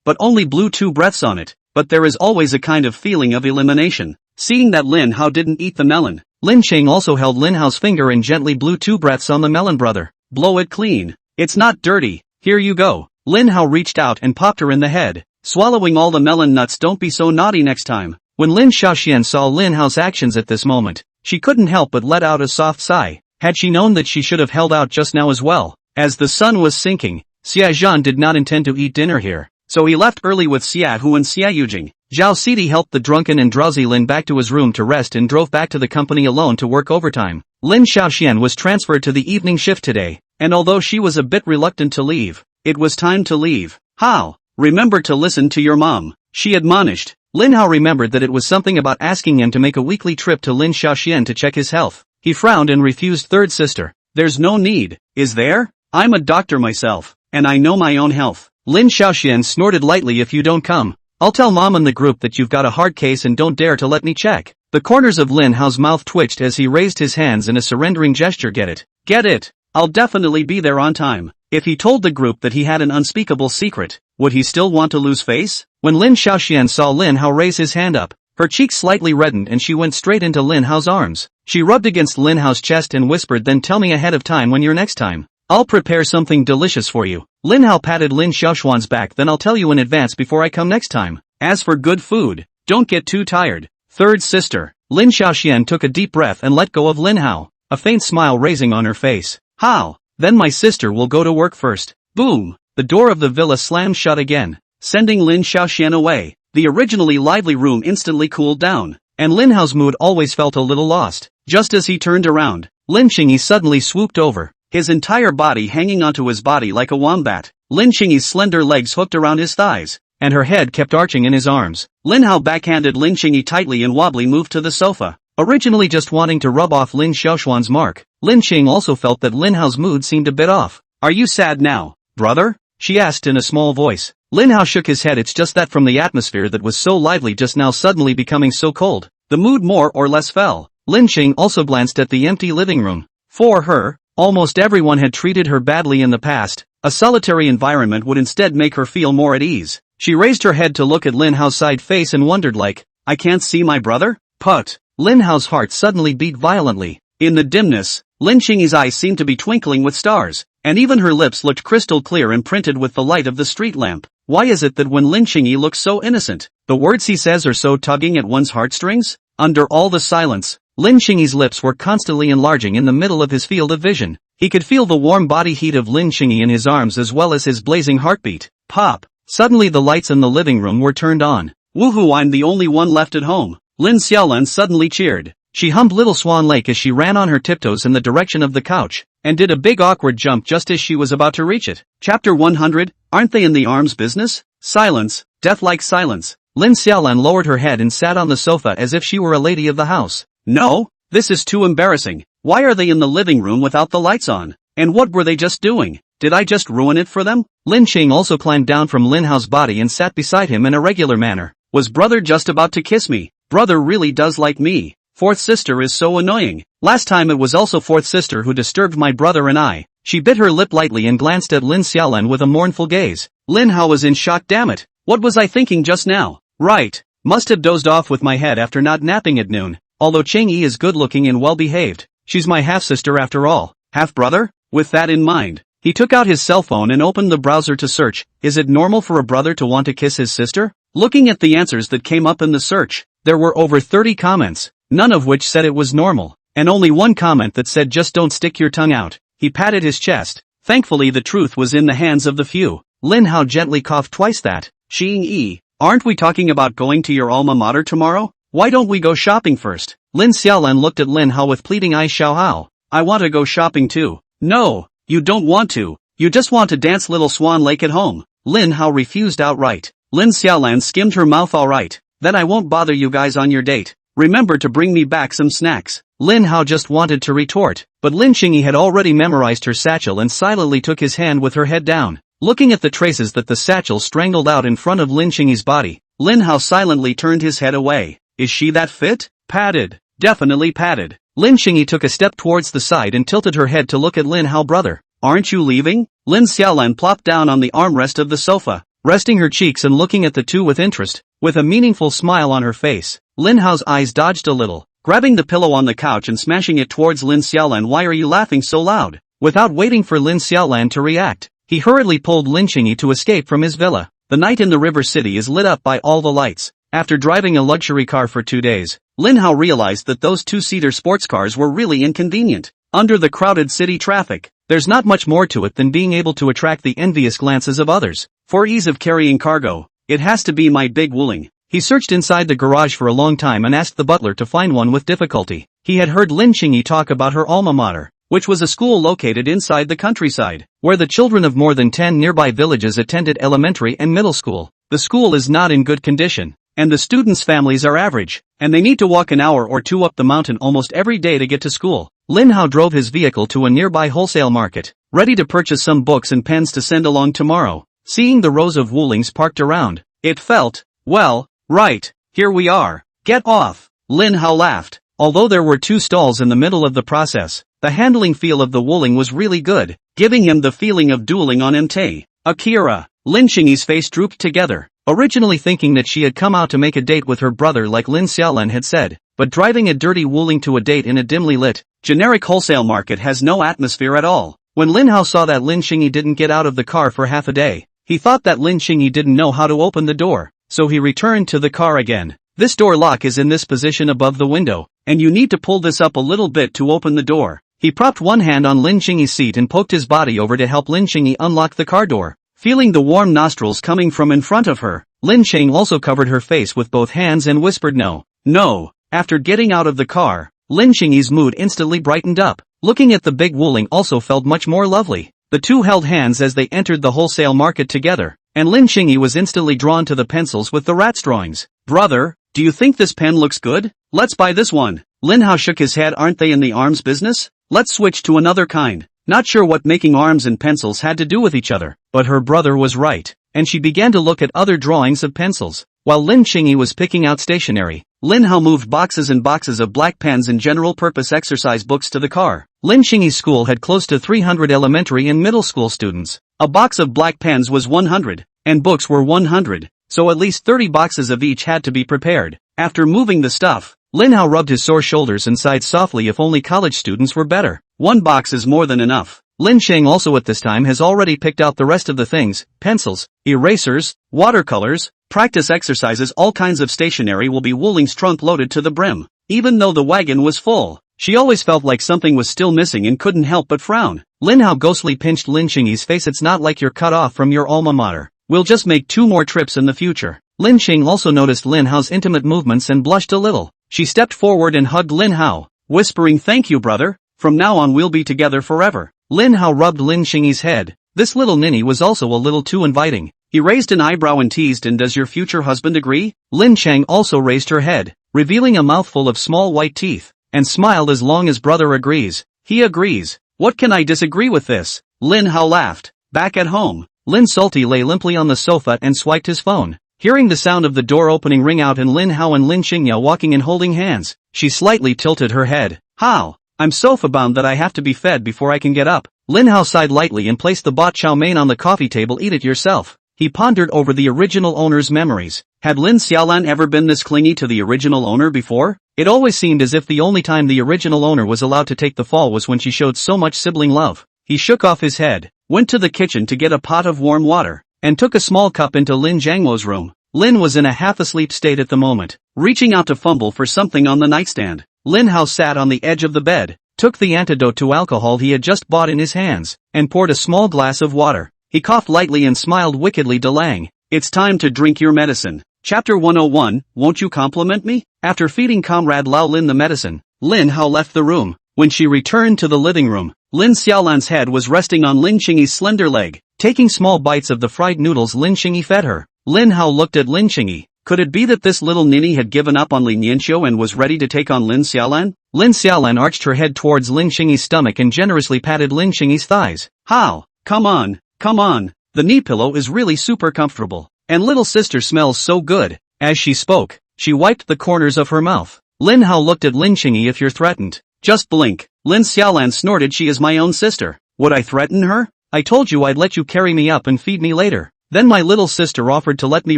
but only blew 2 breaths on it. But there is always a kind of feeling of elimination. Seeing that Lin Hao didn't eat the melon, Lin Qing also held Lin Hao's finger and gently blew 2 breaths on the melon. Brother, blow it clean. It's not dirty. Here you go. Lin Hao reached out and popped her in the head, swallowing all the melon nuts. Don't be so naughty next time. When Lin Xiaoxian saw Lin Hao's actions at this moment, she couldn't help but let out a soft sigh. Had she known that she should have held out just now as well. As the sun was sinking, Xia Zhan did not intend to eat dinner here, so he left early with Xia Hu and Xia Yujing. Zhao Sidi helped the drunken and drowsy Lin back to his room to rest and drove back to the company alone to work overtime. Lin Xiaoxian was transferred to the evening shift today, and although she was a bit reluctant to leave, it was time to leave. How? Remember to listen to your mom, she admonished. Lin Hao remembered that it was something about asking him to make a weekly trip to Lin Xiaoxian to check his health. He frowned and refused. Third sister, there's no need, is there? I'm a doctor myself, and I know my own health. Lin Xiaoxian snorted lightly. If you don't come, I'll tell mom and the group that you've got a hard case and don't dare to let me check. The corners of Lin Hao's mouth twitched as he raised his hands in a surrendering gesture. Get it? Get it? I'll definitely be there on time. If he told the group that he had an unspeakable secret, would he still want to lose face? When Lin Xiaoxian saw Lin Hao raise his hand up, her cheeks slightly reddened and she went straight into Lin Hao's arms. She rubbed against Lin Hao's chest and whispered, then tell me ahead of time when you're next time. I'll prepare something delicious for you. Lin Hao patted Lin Xiaoxuan's back. Then I'll tell you in advance before I come next time. As for good food, don't get too tired. Third sister. Lin Xiaoxian took a deep breath and let go of Lin Hao, a faint smile raising on her face. How? Then my sister will go to work first. Boom! The door of the villa slammed shut again, sending Lin Xiaoxian away. The originally lively room instantly cooled down, and Lin Hao's mood always felt a little lost. Just as he turned around, Lin Xingyi suddenly swooped over, his entire body hanging onto his body like a wombat. Lin Xingyi's slender legs hooked around his thighs, and her head kept arching in his arms. Lin Hao backhanded Lin Xingyi tightly and wobbly moved to the sofa, originally just wanting to rub off Lin Xiaoxuan's mark. Lin Xing also felt that Lin Hao's mood seemed a bit off. Are you sad now, brother? She asked in a small voice. Lin Hao shook his head. It's just that from the atmosphere that was so lively just now suddenly becoming so cold, the mood more or less fell. Lin Xing also glanced at the empty living room. For her, almost everyone had treated her badly in the past. A solitary environment would instead make her feel more at ease. She raised her head to look at Lin Hao's side face and wondered like, I can't see my brother? Put. Lin Hao's heart suddenly beat violently. In the dimness, Lin Xingyi's eyes seemed to be twinkling with stars, and even her lips looked crystal clear and printed with the light of the street lamp. Why is it that when Lin Xingyi looks so innocent, the words he says are so tugging at one's heartstrings? Under all the silence, Lin Xingyi's lips were constantly enlarging in the middle of his field of vision. He could feel the warm body heat of Lin Xingyi in his arms as well as his blazing heartbeat. Pop! Suddenly the lights in the living room were turned on. Woohoo, I'm the only one left at home. Lin Xiaolan suddenly cheered. She hummed Little Swan Lake as she ran on her tiptoes in the direction of the couch, and did a big awkward jump just as she was about to reach it. Chapter 100, Aren't they in the arms business? Silence, death-like silence. Lin Xiaolan lowered her head and sat on the sofa as if she were a lady of the house. No, this is too embarrassing. Why are they in the living room without the lights on? And what were they just doing? Did I just ruin it for them? Lin Xing also climbed down from Lin Hao's body and sat beside him in a regular manner. Was brother just about to kiss me? Brother really does like me. Fourth sister is so annoying. Last time it was also fourth sister who disturbed my brother and I. She bit her lip lightly and glanced at Lin Xiaolan with a mournful gaze. Lin Hao was in shock. Damn it. What was I thinking just now? Right. Must have dozed off with my head after not napping at noon. Although Cheng Yi is good looking and well behaved, she's my half sister after all. Half brother? With that in mind, he took out his cell phone and opened the browser to search. Is it normal for a brother to want to kiss his sister? Looking at the answers that came up in the search, there were over 30 comments, none of which said it was normal, and only one comment that said just don't stick your tongue out. He patted his chest. Thankfully the truth was in the hands of the few. Lin Hao gently coughed twice. That. Xing Yi, aren't we talking about going to your alma mater tomorrow? Why don't we go shopping first? Lin Xiaolan looked at Lin Hao with pleading eyes. Xiao Hao, I want to go shopping too. No, you don't want to. You just want to dance Little Swan Lake at home. Lin Hao refused outright. Lin Xiaolan skimmed her mouth. Alright, then I won't bother you guys on your date. Remember to bring me back some snacks. Lin Hao just wanted to retort, but Lin Xingyi had already memorized her satchel and silently took his hand with her head down. Looking at the traces that the satchel strangled out in front of Lin Xingyi's body, Lin Hao silently turned his head away. Is she that fit? Padded. Definitely padded. Lin Xingyi took a step towards the side and tilted her head to look at Lin Hao. Brother, aren't you leaving? Lin Xiaolan plopped down on the armrest of the sofa, resting her cheeks and looking at the two with interest. With a meaningful smile on her face, Lin Hao's eyes dodged a little, grabbing the pillow on the couch and smashing it towards Lin Xiaolan. Why are you laughing so loud? Without waiting for Lin Xiaolan to react, he hurriedly pulled Lin Xingyi to escape from his villa. The night in the river city is lit up by all the lights. After driving a luxury car for 2 days, Lin Hao realized that those two-seater sports cars were really inconvenient. Under the crowded city traffic, there's not much more to it than being able to attract the envious glances of others. For ease of carrying cargo, it has to be my big Wuling. He searched inside the garage for a long time and asked the butler to find one with difficulty. He had heard Lin Xingyi talk about her alma mater, which was a school located inside the countryside, where the children of more than 10 nearby villages attended elementary and middle school. The school is not in good condition, and the students' families are average, and they need to walk an hour or two up the mountain almost every day to get to school. Lin Hao drove his vehicle to a nearby wholesale market, ready to purchase some books and pens to send along tomorrow. Seeing the rows of Wulings parked around, it felt, well, right, here we are. Get off. Lin Hao laughed. Although there were 2 stalls in the middle of the process, the handling feel of the Wuling was really good, giving him the feeling of dueling on MT. Akira. Lin Xingyi's face drooped together, originally thinking that she had come out to make a date with her brother like Lin Xiaolan had said, but driving a dirty Wuling to a date in a dimly lit, generic wholesale market has no atmosphere at all. When Lin Hao saw that Lin Xingyi didn't get out of the car for half a day, he thought that Lin Xingyi didn't know how to open the door. so he returned to the car again. This door lock is in this position above the window, and you need to pull this up a little bit to open the door. He propped one hand on Lin Qingyi's seat and poked his body over to help Lin Qingyi unlock the car door. Feeling the warm nostrils coming from in front of her, Lin Qing also covered her face with both hands and whispered no. No. After getting out of the car, Lin Qingyi's mood instantly brightened up. Looking at the big Wuling also felt much more lovely. The two held hands as they entered the wholesale market together, and Lin Qingyi was instantly drawn to the pencils with the rat's drawings. Brother, do you think this pen looks good? Let's buy this one. Lin Hao shook his head. Aren't they in the arms business? Let's switch to another kind. Not sure what making arms and pencils had to do with each other, but her brother was right, and she began to look at other drawings of pencils. While Lin Qingyi was picking out stationery, Lin Hao moved boxes and boxes of black pens and general-purpose exercise books to the car. Lin Qingyi's school had close to 300 elementary and middle school students. A box of black pens was 100, and books were 100, so at least 30 boxes of each had to be prepared. After moving the stuff, Lin Hao rubbed his sore shoulders and sighed softly. If only college students were better. One box is more than enough. Lin Sheng also at this time has already picked out the rest of the things: pencils, erasers, watercolors, practice exercises. All kinds of stationery will be Wuling's trunk loaded to the brim. Even though the wagon was full, she always felt like something was still missing and couldn't help but frown. Lin Hao ghostly pinched Lin Qingyi's face. It's not like you're cut off from your alma mater. We'll just make 2 more trips in the future. Lin Qing also noticed Lin Hao's intimate movements and blushed a little. She stepped forward and hugged Lin Hao, whispering, "Thank you, brother. From now on we'll be together forever." Lin Hao rubbed Lin Qingyi's head. This little ninny was also a little too inviting. He raised an eyebrow and teased, "And does your future husband agree?" Lin Cheng also raised her head, revealing a mouthful of small white teeth, and smiled. "As long as brother agrees." "He agrees. What can I disagree with this?" Lin Hao laughed. Back at home, Lin Salty lay limply on the sofa and swiped his phone. Hearing the sound of the door opening ring out and Lin Hao and Lin Qingya walking and holding hands, she slightly tilted her head. "How? I'm sofa bound that I have to be fed before I can get up." Lin Hao sighed lightly and placed the bot chow mein on the coffee table. "Eat it yourself." He pondered over the original owner's memories. Had Lin Xiaolan ever been this clingy to the original owner before? It always seemed as if the only time the original owner was allowed to take the fall was when she showed so much sibling love. He shook off his head, went to the kitchen to get a pot of warm water, and took a small cup into Lin Jiangmo's room. Lin was in a half-asleep state at the moment, reaching out to fumble for something on the nightstand. Lin Hao sat on the edge of the bed, took the antidote to alcohol he had just bought in his hands, and poured a small glass of water. He coughed lightly and smiled wickedly. "Delang, it's time to drink your medicine." Chapter 101, Won't you compliment me? After feeding Comrade Lao Lin the medicine, Lin Hao left the room. When she returned to the living room, Lin Xiaolan's head was resting on Lin Qingyi's slender leg. Taking small bites of the fried noodles Lin Qingyi fed her, Lin Hao looked at Lin Qingyi. Could it be that this little ninny had given up on Lin Yanxiu and was ready to take on Lin Xiaolan? Lin Xiaolan arched her head towards Lin Qingyi's stomach and generously patted Lin Qingyi's thighs. "How? Come on, come on. The knee pillow is really super comfortable. And little sister smells so good." As she spoke, she wiped the corners of her mouth. Lin Hao looked at Lin Qingyi. "If you're threatened, just blink." Lin Xiaolan snorted. "She is my own sister. Would I threaten her? I told you I'd let you carry me up and feed me later. Then my little sister offered to let me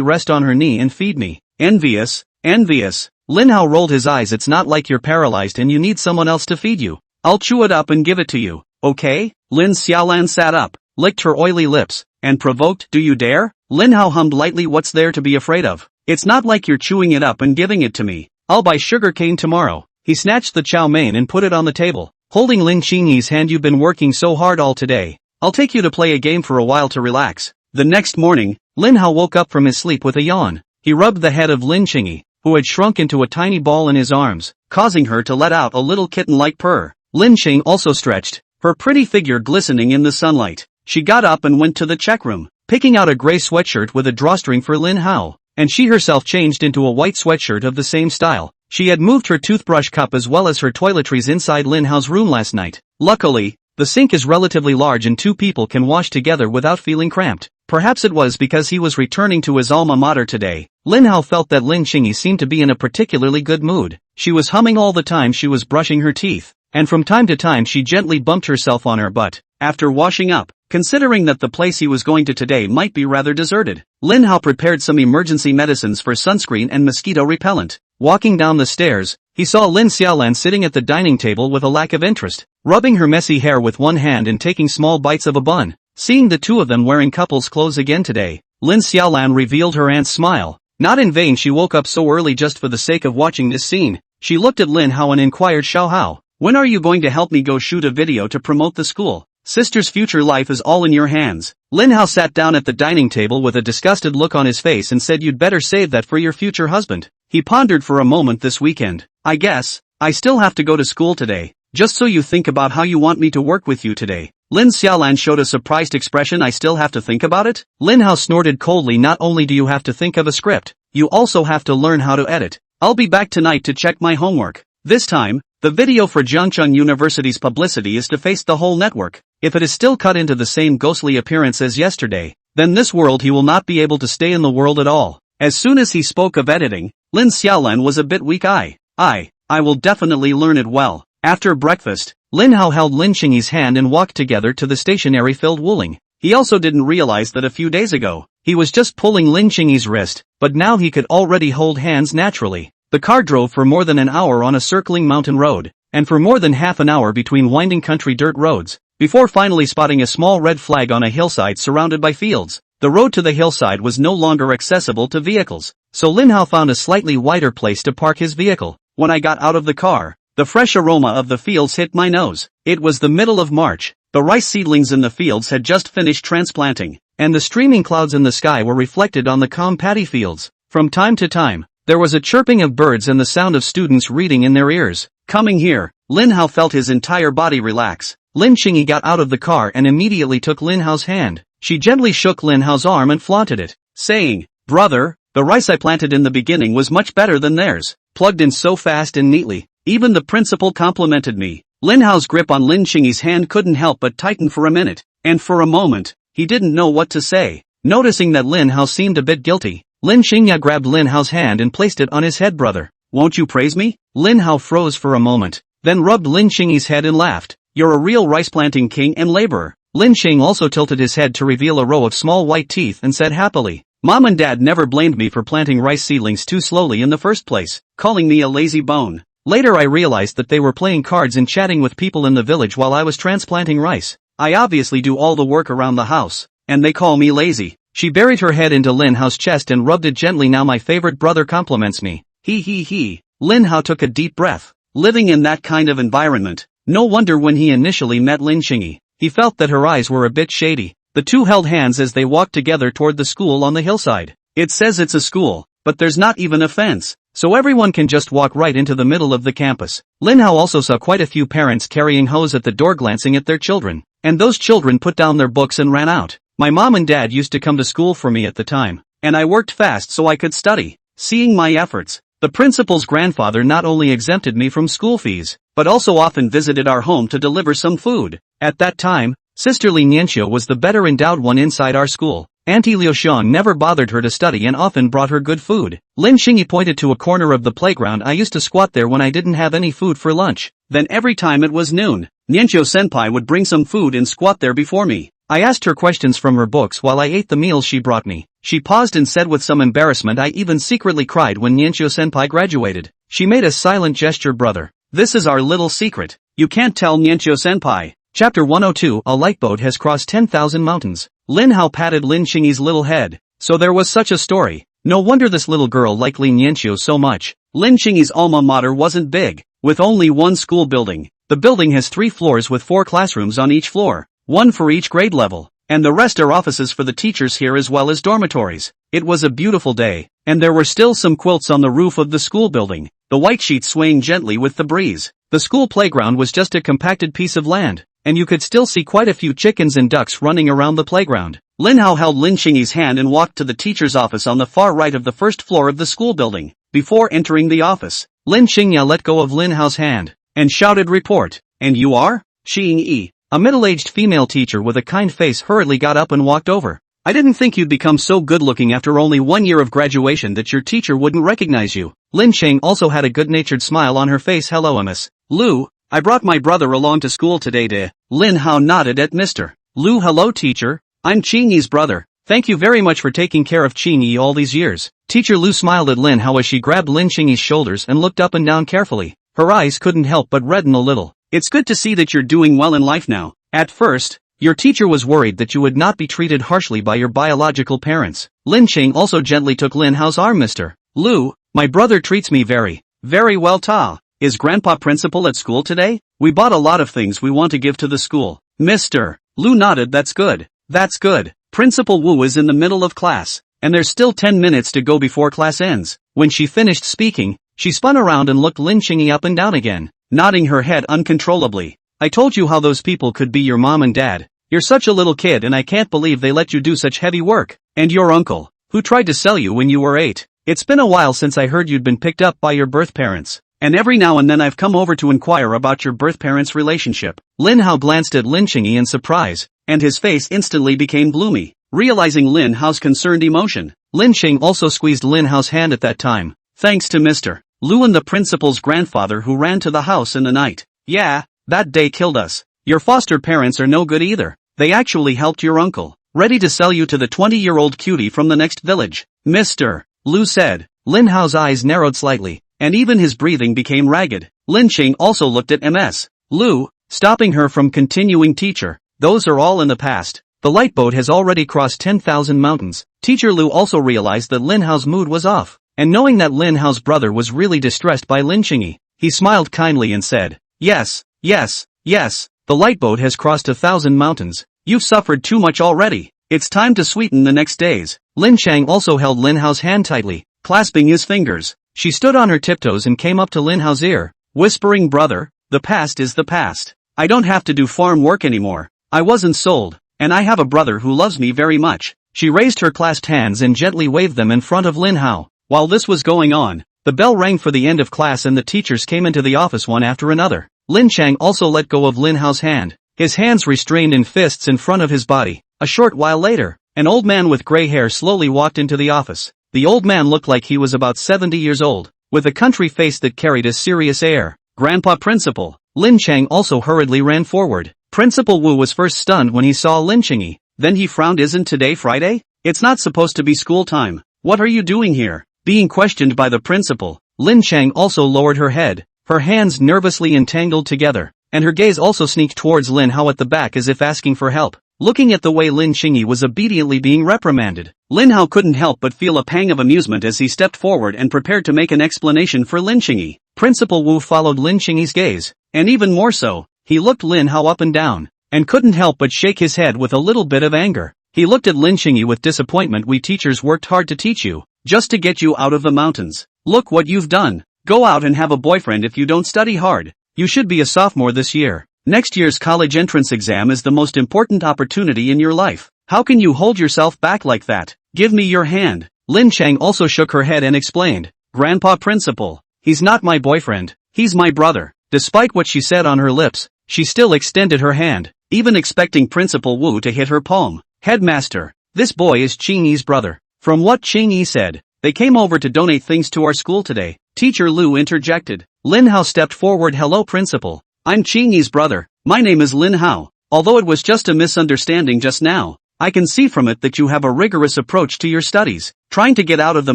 rest on her knee and feed me. Envious, envious." Lin Hao rolled his eyes. "It's not like you're paralyzed and you need someone else to feed you. I'll chew it up and give it to you, okay?" Lin Xiaolan sat up, licked her oily lips, and provoked, "Do you dare?" Lin Hao hummed lightly. "What's there to be afraid of? It's not like you're chewing it up and giving it to me. I'll buy sugar cane tomorrow." He snatched the chow mein and put it on the table, holding Lin Qingyi's hand. "You've been working so hard all today. I'll take you to play a game for a while to relax." The next morning, Lin Hao woke up from his sleep with a yawn. He rubbed the head of Lin Qingyi, who had shrunk into a tiny ball in his arms, causing her to let out a little kitten-like purr. Lin Qing also stretched, her pretty figure glistening in the sunlight. She got up and went to the check room, picking out a gray sweatshirt with a drawstring for Lin Hao, and she herself changed into a white sweatshirt of the same style. She had moved her toothbrush cup as well as her toiletries inside Lin Hao's room last night. Luckily, the sink is relatively large and 2 people can wash together without feeling cramped. Perhaps it was because he was returning to his alma mater today. Lin Hao felt that Lin Qingyi seemed to be in a particularly good mood. She was humming all the time she was brushing her teeth, and from time to time she gently bumped herself on her butt. After washing up, considering that the place he was going to today might be rather deserted, Lin Hao prepared some emergency medicines for sunscreen and mosquito repellent. Walking down the stairs, he saw Lin Xiaolan sitting at the dining table with a lack of interest, rubbing her messy hair with one hand and taking small bites of a bun. Seeing the two of them wearing couple's clothes again today, Lin Xiaolan revealed her aunt's smile. Not in vain she woke up so early just for the sake of watching this scene. She looked at Lin Hao and inquired, Xiao Hao, when are you going to help me go shoot a video to promote the school? Sister's future life is all in your hands. Lin Hao sat down at the dining table with a disgusted look on his face and said, you'd better save that for your future husband. He pondered for a moment. This weekend, I guess, I still have to go to school today. Just so you think about how you want me to work with you today. Lin Xiaolan showed a surprised expression. I still have to think about it? Lin Hao snorted coldly. Not only do you have to think of a script, you also have to learn how to edit. I'll be back tonight to check my homework. This time, the video for Jiangcheng University's publicity is to face the whole network. If it is still cut into the same ghostly appearance as yesterday, then this world he will not be able to stay in the world at all. As soon as he spoke of editing, Lin Xiaolan was a bit weak. I will definitely learn it well. After breakfast, Lin Hao held Lin Qingyi's hand and walked together to the stationery-filled Wuling. He also didn't realize that a few days ago, he was just pulling Lin Qingyi's wrist, but now he could already hold hands naturally. The car drove for more than an hour on a circling mountain road, and for more than half an hour between winding country dirt roads, before finally spotting a small red flag on a hillside surrounded by fields. The road to the hillside was no longer accessible to vehicles, so Lin Hao found a slightly wider place to park his vehicle. When I got out of the car, the fresh aroma of the fields hit my nose. It was the middle of March, the rice seedlings in the fields had just finished transplanting, and the streaming clouds in the sky were reflected on the calm paddy fields. From time to time, there was a chirping of birds and the sound of students reading in their ears. Coming here, Lin Hao felt his entire body relax. Lin Qingyi got out of the car and immediately took Lin Hao's hand. She gently shook Lin Hao's arm and flaunted it, saying, brother, the rice I planted in the beginning was much better than theirs, plugged in so fast and neatly. Even the principal complimented me. Lin Hao's grip on Lin Qingyi's hand couldn't help but tighten for a minute, and for a moment, he didn't know what to say. Noticing that Lin Hao seemed a bit guilty, Lin Qingyi grabbed Lin Hao's hand and placed it on his head. Brother, won't you praise me? Lin Hao froze for a moment, then rubbed Lin Qingyi's head and laughed. You're a real rice-planting king and laborer. Lin Qing also tilted his head to reveal a row of small white teeth and said happily, Mom and Dad never blamed me for planting rice seedlings too slowly in the first place, calling me a lazy bone. Later I realized that they were playing cards and chatting with people in the village while I was transplanting rice. I obviously do all the work around the house, and they call me lazy. She buried her head into Lin Hao's chest and rubbed it gently. Now my favorite brother compliments me. He. Lin Hao took a deep breath. Living in that kind of environment, no wonder when he initially met Lin Qingyi, he felt that her eyes were a bit shady. The two held hands as they walked together toward the school on the hillside. It says it's a school, but there's not even a fence, so everyone can just walk right into the middle of the campus. Lin Hao also saw quite a few parents carrying hose at the door glancing at their children, and those children put down their books and ran out. My mom and dad used to come to school for me at the time, and I worked fast so I could study. Seeing my efforts, the principal's grandfather not only exempted me from school fees, but also often visited our home to deliver some food. At that time, Sister Li Nianxiu was the better endowed one inside our school. Auntie Liu Xiang never bothered her to study and often brought her good food. Lin Qingyi pointed to a corner of the playground. I used to squat there when I didn't have any food for lunch. Then every time it was noon, Nianxiu senpai would bring some food and squat there before me. I asked her questions from her books while I ate the meals she brought me. She paused and said with some embarrassment, I even secretly cried when Nianxiu senpai graduated. She made a silent gesture. Brother, this is our little secret. You can't tell Nianxiu senpai. Chapter 102. A lifeboat has crossed 10,000 mountains. Lin Hao patted Lin Qingyi's little head. So there was such a story. No wonder this little girl liked Li Nianxiu so much. Lin Qingyi's alma mater wasn't big, with only one school building. The building has 3 floors with 4 classrooms on each floor, one for each grade level, and the rest are offices for the teachers here as well as dormitories. It was a beautiful day, and there were still some quilts on the roof of the school building, the white sheets swaying gently with the breeze. The school playground was just a compacted piece of land, and you could still see quite a few chickens and ducks running around the playground. Lin Hao held Lin Qingyi's hand and walked to the teacher's office on the far right of the first floor of the school building. Before entering the office, Lin Qingyi let go of Lin Hao's hand and shouted, report. And you are? Xing, a middle-aged female teacher with a kind face hurriedly got up and walked over. I didn't think you'd become so good-looking after only 1 year of graduation that your teacher wouldn't recognize you. Lin Qing also had a good-natured smile on her face. Hello, Miss Lu. I brought my brother along to school today. Lin Hao nodded at Mr. Lu. Hello, teacher. I'm Qingyi's brother. Thank you very much for taking care of Qingyi all these years. Teacher Lu smiled at Lin Hao as she grabbed Lin Qingyi's shoulders and looked up and down carefully. Her eyes couldn't help but redden a little. It's good to see that you're doing well in life now. At first, Your teacher was worried that you would not be treated harshly by your biological parents. Lin Cheng also gently took Lin Hao's arm. Mr. Lu, my brother treats me very, very well. Ta. Is Grandpa principal at school today? We bought a lot of things we want to give to the school. Mr. Lu nodded. That's good. That's good. Principal Wu is in the middle of class, and there's still 10 minutes to go before class ends. When she finished speaking, she spun around and looked Lin Cheng up and down again, nodding her head uncontrollably. I told you how those people could be your mom and dad. You're such a little kid and I can't believe they let you do such heavy work. And your uncle, who tried to sell you when you were 8. It's been a while since I heard you'd been picked up by your birth parents. And every now and then I've come over to inquire about your birth parents' relationship. Lin Hao glanced at Lin Cheng in surprise, and his face instantly became gloomy. Realizing Lin Hao's concerned emotion, Lin Cheng also squeezed Lin Hao's hand at that time. Thanks to Mr. Lu and the principal's grandfather who ran to the house in the night. Yeah, that day killed us. Your foster parents are no good either. They actually helped your uncle, ready to sell you to the 20-year-old cutie from the next village. Mr. Lu said. Lin Hao's eyes narrowed slightly, and even his breathing became ragged. Lin Cheng also looked at Ms. Lu, stopping her from continuing. Teacher, those are all in the past. The light boat has already crossed 10,000 mountains. Teacher Lu also realized that Lin Hao's mood was off, and knowing that Lin Hao's brother was really distressed by Lin Cheng, he smiled kindly and said, Yes, yes, yes, the light boat has crossed 1,000 mountains. You've suffered too much already. It's time to sweeten the next days. Lin Cheng also held Lin Hao's hand tightly, clasping his fingers. She stood on her tiptoes and came up to Lin Hao's ear, whispering, Brother, the past is the past. I don't have to do farm work anymore. I wasn't sold, and I have a brother who loves me very much. She raised her clasped hands and gently waved them in front of Lin Hao. While this was going on, the bell rang for the end of class and the teachers came into the office one after another. Lin Cheng also let go of Lin Hao's hand, his hands restrained in fists in front of his body. A short while later, an old man with gray hair slowly walked into the office. The old man looked like he was about 70 years old, with a country face that carried a serious air. Grandpa Principal. Lin Cheng also hurriedly ran forward. Principal Wu was first stunned when he saw Lin Cheng. Then he frowned. Isn't today Friday? It's not supposed to be school time. What are you doing here? Being questioned by the principal, Lin Cheng also lowered her head, her hands nervously entangled together, and her gaze also sneaked towards Lin Hao at the back as if asking for help. Looking at the way Lin Cheng was obediently being reprimanded, Lin Hao couldn't help but feel a pang of amusement as he stepped forward and prepared to make an explanation for Lin Cheng. Principal Wu followed Lin Cheng's gaze, and even more so, he looked Lin Hao up and down, and couldn't help but shake his head with a little bit of anger. He looked at Lin Cheng with disappointment. We teachers worked hard to teach you, just to get you out of the mountains. Look what you've done. Go out and have a boyfriend if you don't study hard. You should be a sophomore this year. Next year's college entrance exam is the most important opportunity in your life. How can you hold yourself back like that? Give me your hand. Lin Cheng also shook her head and explained, Grandpa Principal, he's not my boyfriend, he's my brother. Despite what she said on her lips, she still extended her hand, even expecting Principal Wu to hit her palm. Headmaster, this boy is Cheng-Yi's brother. From what Cheng-Yi said, they came over to donate things to our school today. Teacher Lu interjected. Lin Hao stepped forward. Hello Principal. I'm Cheng-Yi's brother. My name is Lin Hao. Although it was just a misunderstanding just now, I can see from it that you have a rigorous approach to your studies. Trying to get out of the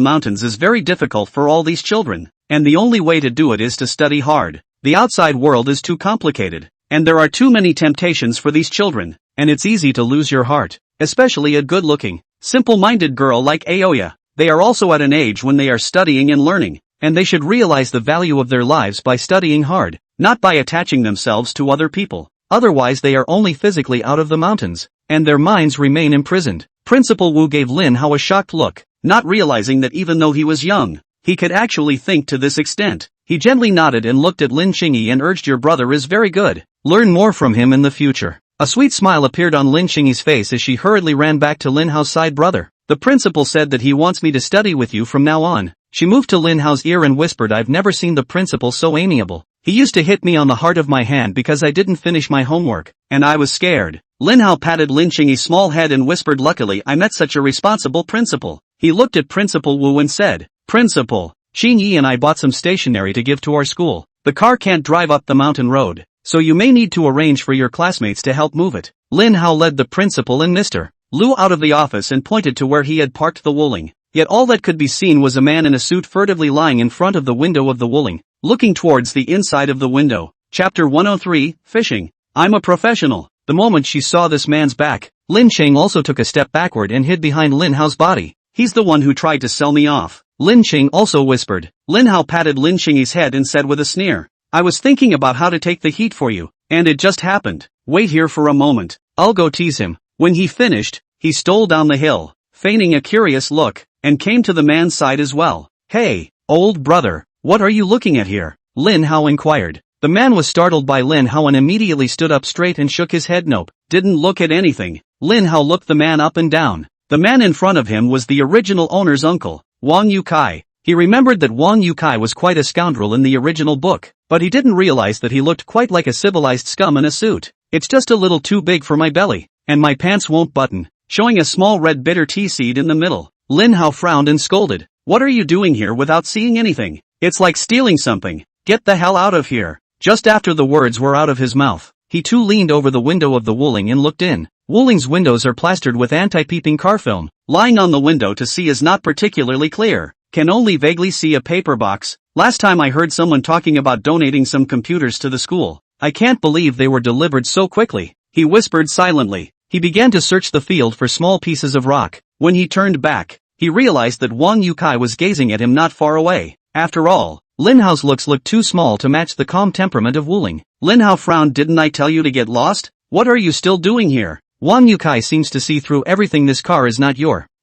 mountains is very difficult for all these children, and the only way to do it is to study hard. The outside world is too complicated, and there are too many temptations for these children, and it's easy to lose your heart, especially a good-looking, simple-minded girl like Aoya. They are also at an age when they are studying and learning, and they should realize the value of their lives by studying hard, not by attaching themselves to other people. Otherwise they are only physically out of the mountains, and their minds remain imprisoned. Principal Wu gave Lin Hao a shocked look, not realizing that even though he was young, he could actually think to this extent. He gently nodded and looked at Lin Cheng and urged, Your brother is very good. Learn more from him in the future. A sweet smile appeared on Lin Cheng's face as she hurriedly ran back to Lin Hao's side. Brother, the principal said that he wants me to study with you from now on. She moved to Lin Hao's ear and whispered, I've never seen the principal so amiable. He used to hit me on the heart of my hand because I didn't finish my homework, and I was scared. Lin Hao patted Lin Cheng's small head and whispered, Luckily I met such a responsible principal. He looked at Principal Wu and said, Principal, Cheng-Yi and I bought some stationery to give to our school. The car can't drive up the mountain road, so you may need to arrange for your classmates to help move it. Lin Hao led the principal and Mr. Lu out of the office and pointed to where he had parked the Wuling. Yet all that could be seen was a man in a suit furtively lying in front of the window of the Wuling, looking towards the inside of the window. Chapter 103, Fishing. I'm a professional. The moment she saw this man's back, Lin Cheng also took a step backward and hid behind Lin Hao's body. He's the one who tried to sell me off, Lin Cheng also whispered. Lin Hao patted Lin Cheng's head and said with a sneer, I was thinking about how to take the heat for you, and it just happened. Wait here for a moment, I'll go tease him. When he finished, he stole down the hill, feigning a curious look, and came to the man's side as well. Hey, old brother, what are you looking at here? Lin Hao inquired. The man was startled by Lin Hao and immediately stood up straight and shook his head. Nope, didn't look at anything. Lin Hao looked the man up and down. The man in front of him was the original owner's uncle, Wang Yukai. He remembered that Wang Yukai was quite a scoundrel in the original book, but he didn't realize that he looked quite like a civilized scum in a suit. It's just a little too big for my belly, and my pants won't button, showing a small red bitter tea seed in the middle. Lin Hao frowned and scolded. What are you doing here without seeing anything? It's like stealing something. Get the hell out of here. Just after the words were out of his mouth, he too leaned over the window of the Wuling and looked in. Wuling's windows are plastered with anti-peeping car film. Lying on the window to see is not particularly clear. Can only vaguely see a paper box. Last time I heard someone talking about donating some computers to the school. I can't believe they were delivered so quickly. He whispered silently. He began to search the field for small pieces of rock. When he turned back, he realized that Wang Yukai was gazing at him not far away. After all, Lin Hao's looks looked too small to match the calm temperament of Wuling. Lin Hao frowned. Didn't I tell you to get lost? What are you still doing here? Wang Yukai seems to see through everything. This car is not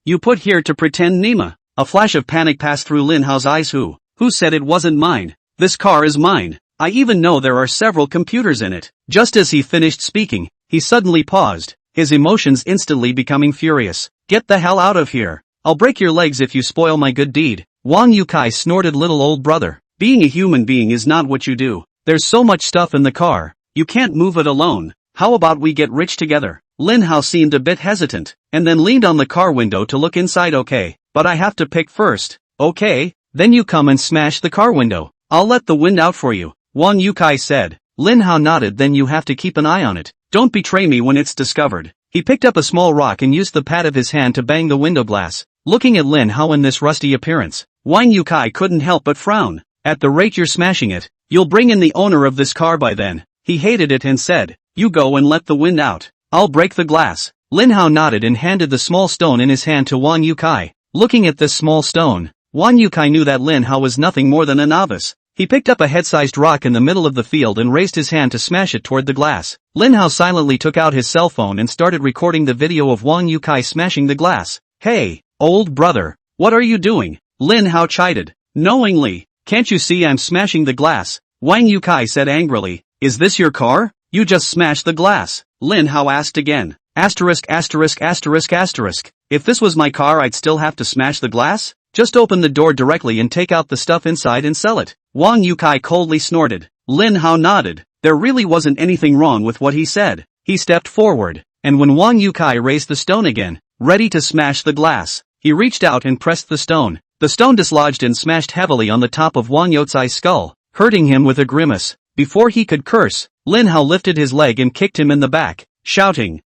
you put here to pretend Nima. A flash of panic passed through Lin Hao's eyes. Who said it wasn't mine? This car is mine. I even know there are several computers in it. Just as he finished speaking, he suddenly paused, his emotions instantly becoming furious. Get the hell out of here. I'll break your legs if you spoil my good deed. Wang Yukai snorted. Little old brother. Being a human being is not what you do. There's so much stuff in the car. You can't move it alone. How about we get rich together? Lin Hao seemed a bit hesitant, and then leaned on the car window to look inside. Okay, but I have to pick first. Okay, then you come and smash the car window. I'll let the wind out for you, Wang Yukai said. Lin Hao nodded. Then you have to keep an eye on it. Don't betray me when it's discovered. He picked up a small rock and used the pad of his hand to bang the window glass. Looking at Lin Hao in this rusty appearance, Wang Yukai couldn't help but frown. At the rate you're smashing it, you'll bring in the owner of this car by then. He hated it and said, you go and let the wind out. I'll break the glass. Lin Hao nodded and handed the small stone in his hand to Wang Yukai. Looking at this small stone, Wang Yukai knew that Lin Hao was nothing more than a novice. He picked up a head-sized rock in the middle of the field and raised his hand to smash it toward the glass. Lin Hao silently took out his cell phone and started recording the video of Wang Yukai smashing the glass. Hey, old brother, what are you doing? Lin Hao chided. Knowingly. Can't you see I'm smashing the glass? Wang Yukai said angrily. Is this your car? You just smashed the glass. Lin Hao asked again. If this was my car, I'd still have to smash the glass? Just open the door directly and take out the stuff inside and sell it. Wang Yukai coldly snorted. Lin Hao nodded. There really wasn't anything wrong with what he said. He stepped forward, and when Wang Yukai raised the stone again, ready to smash the glass, he reached out and pressed the stone. The stone dislodged and smashed heavily on the top of Wang Yutsai's skull, hurting him with a grimace. Before he could curse, Lin Hao lifted his leg and kicked him in the back, shouting,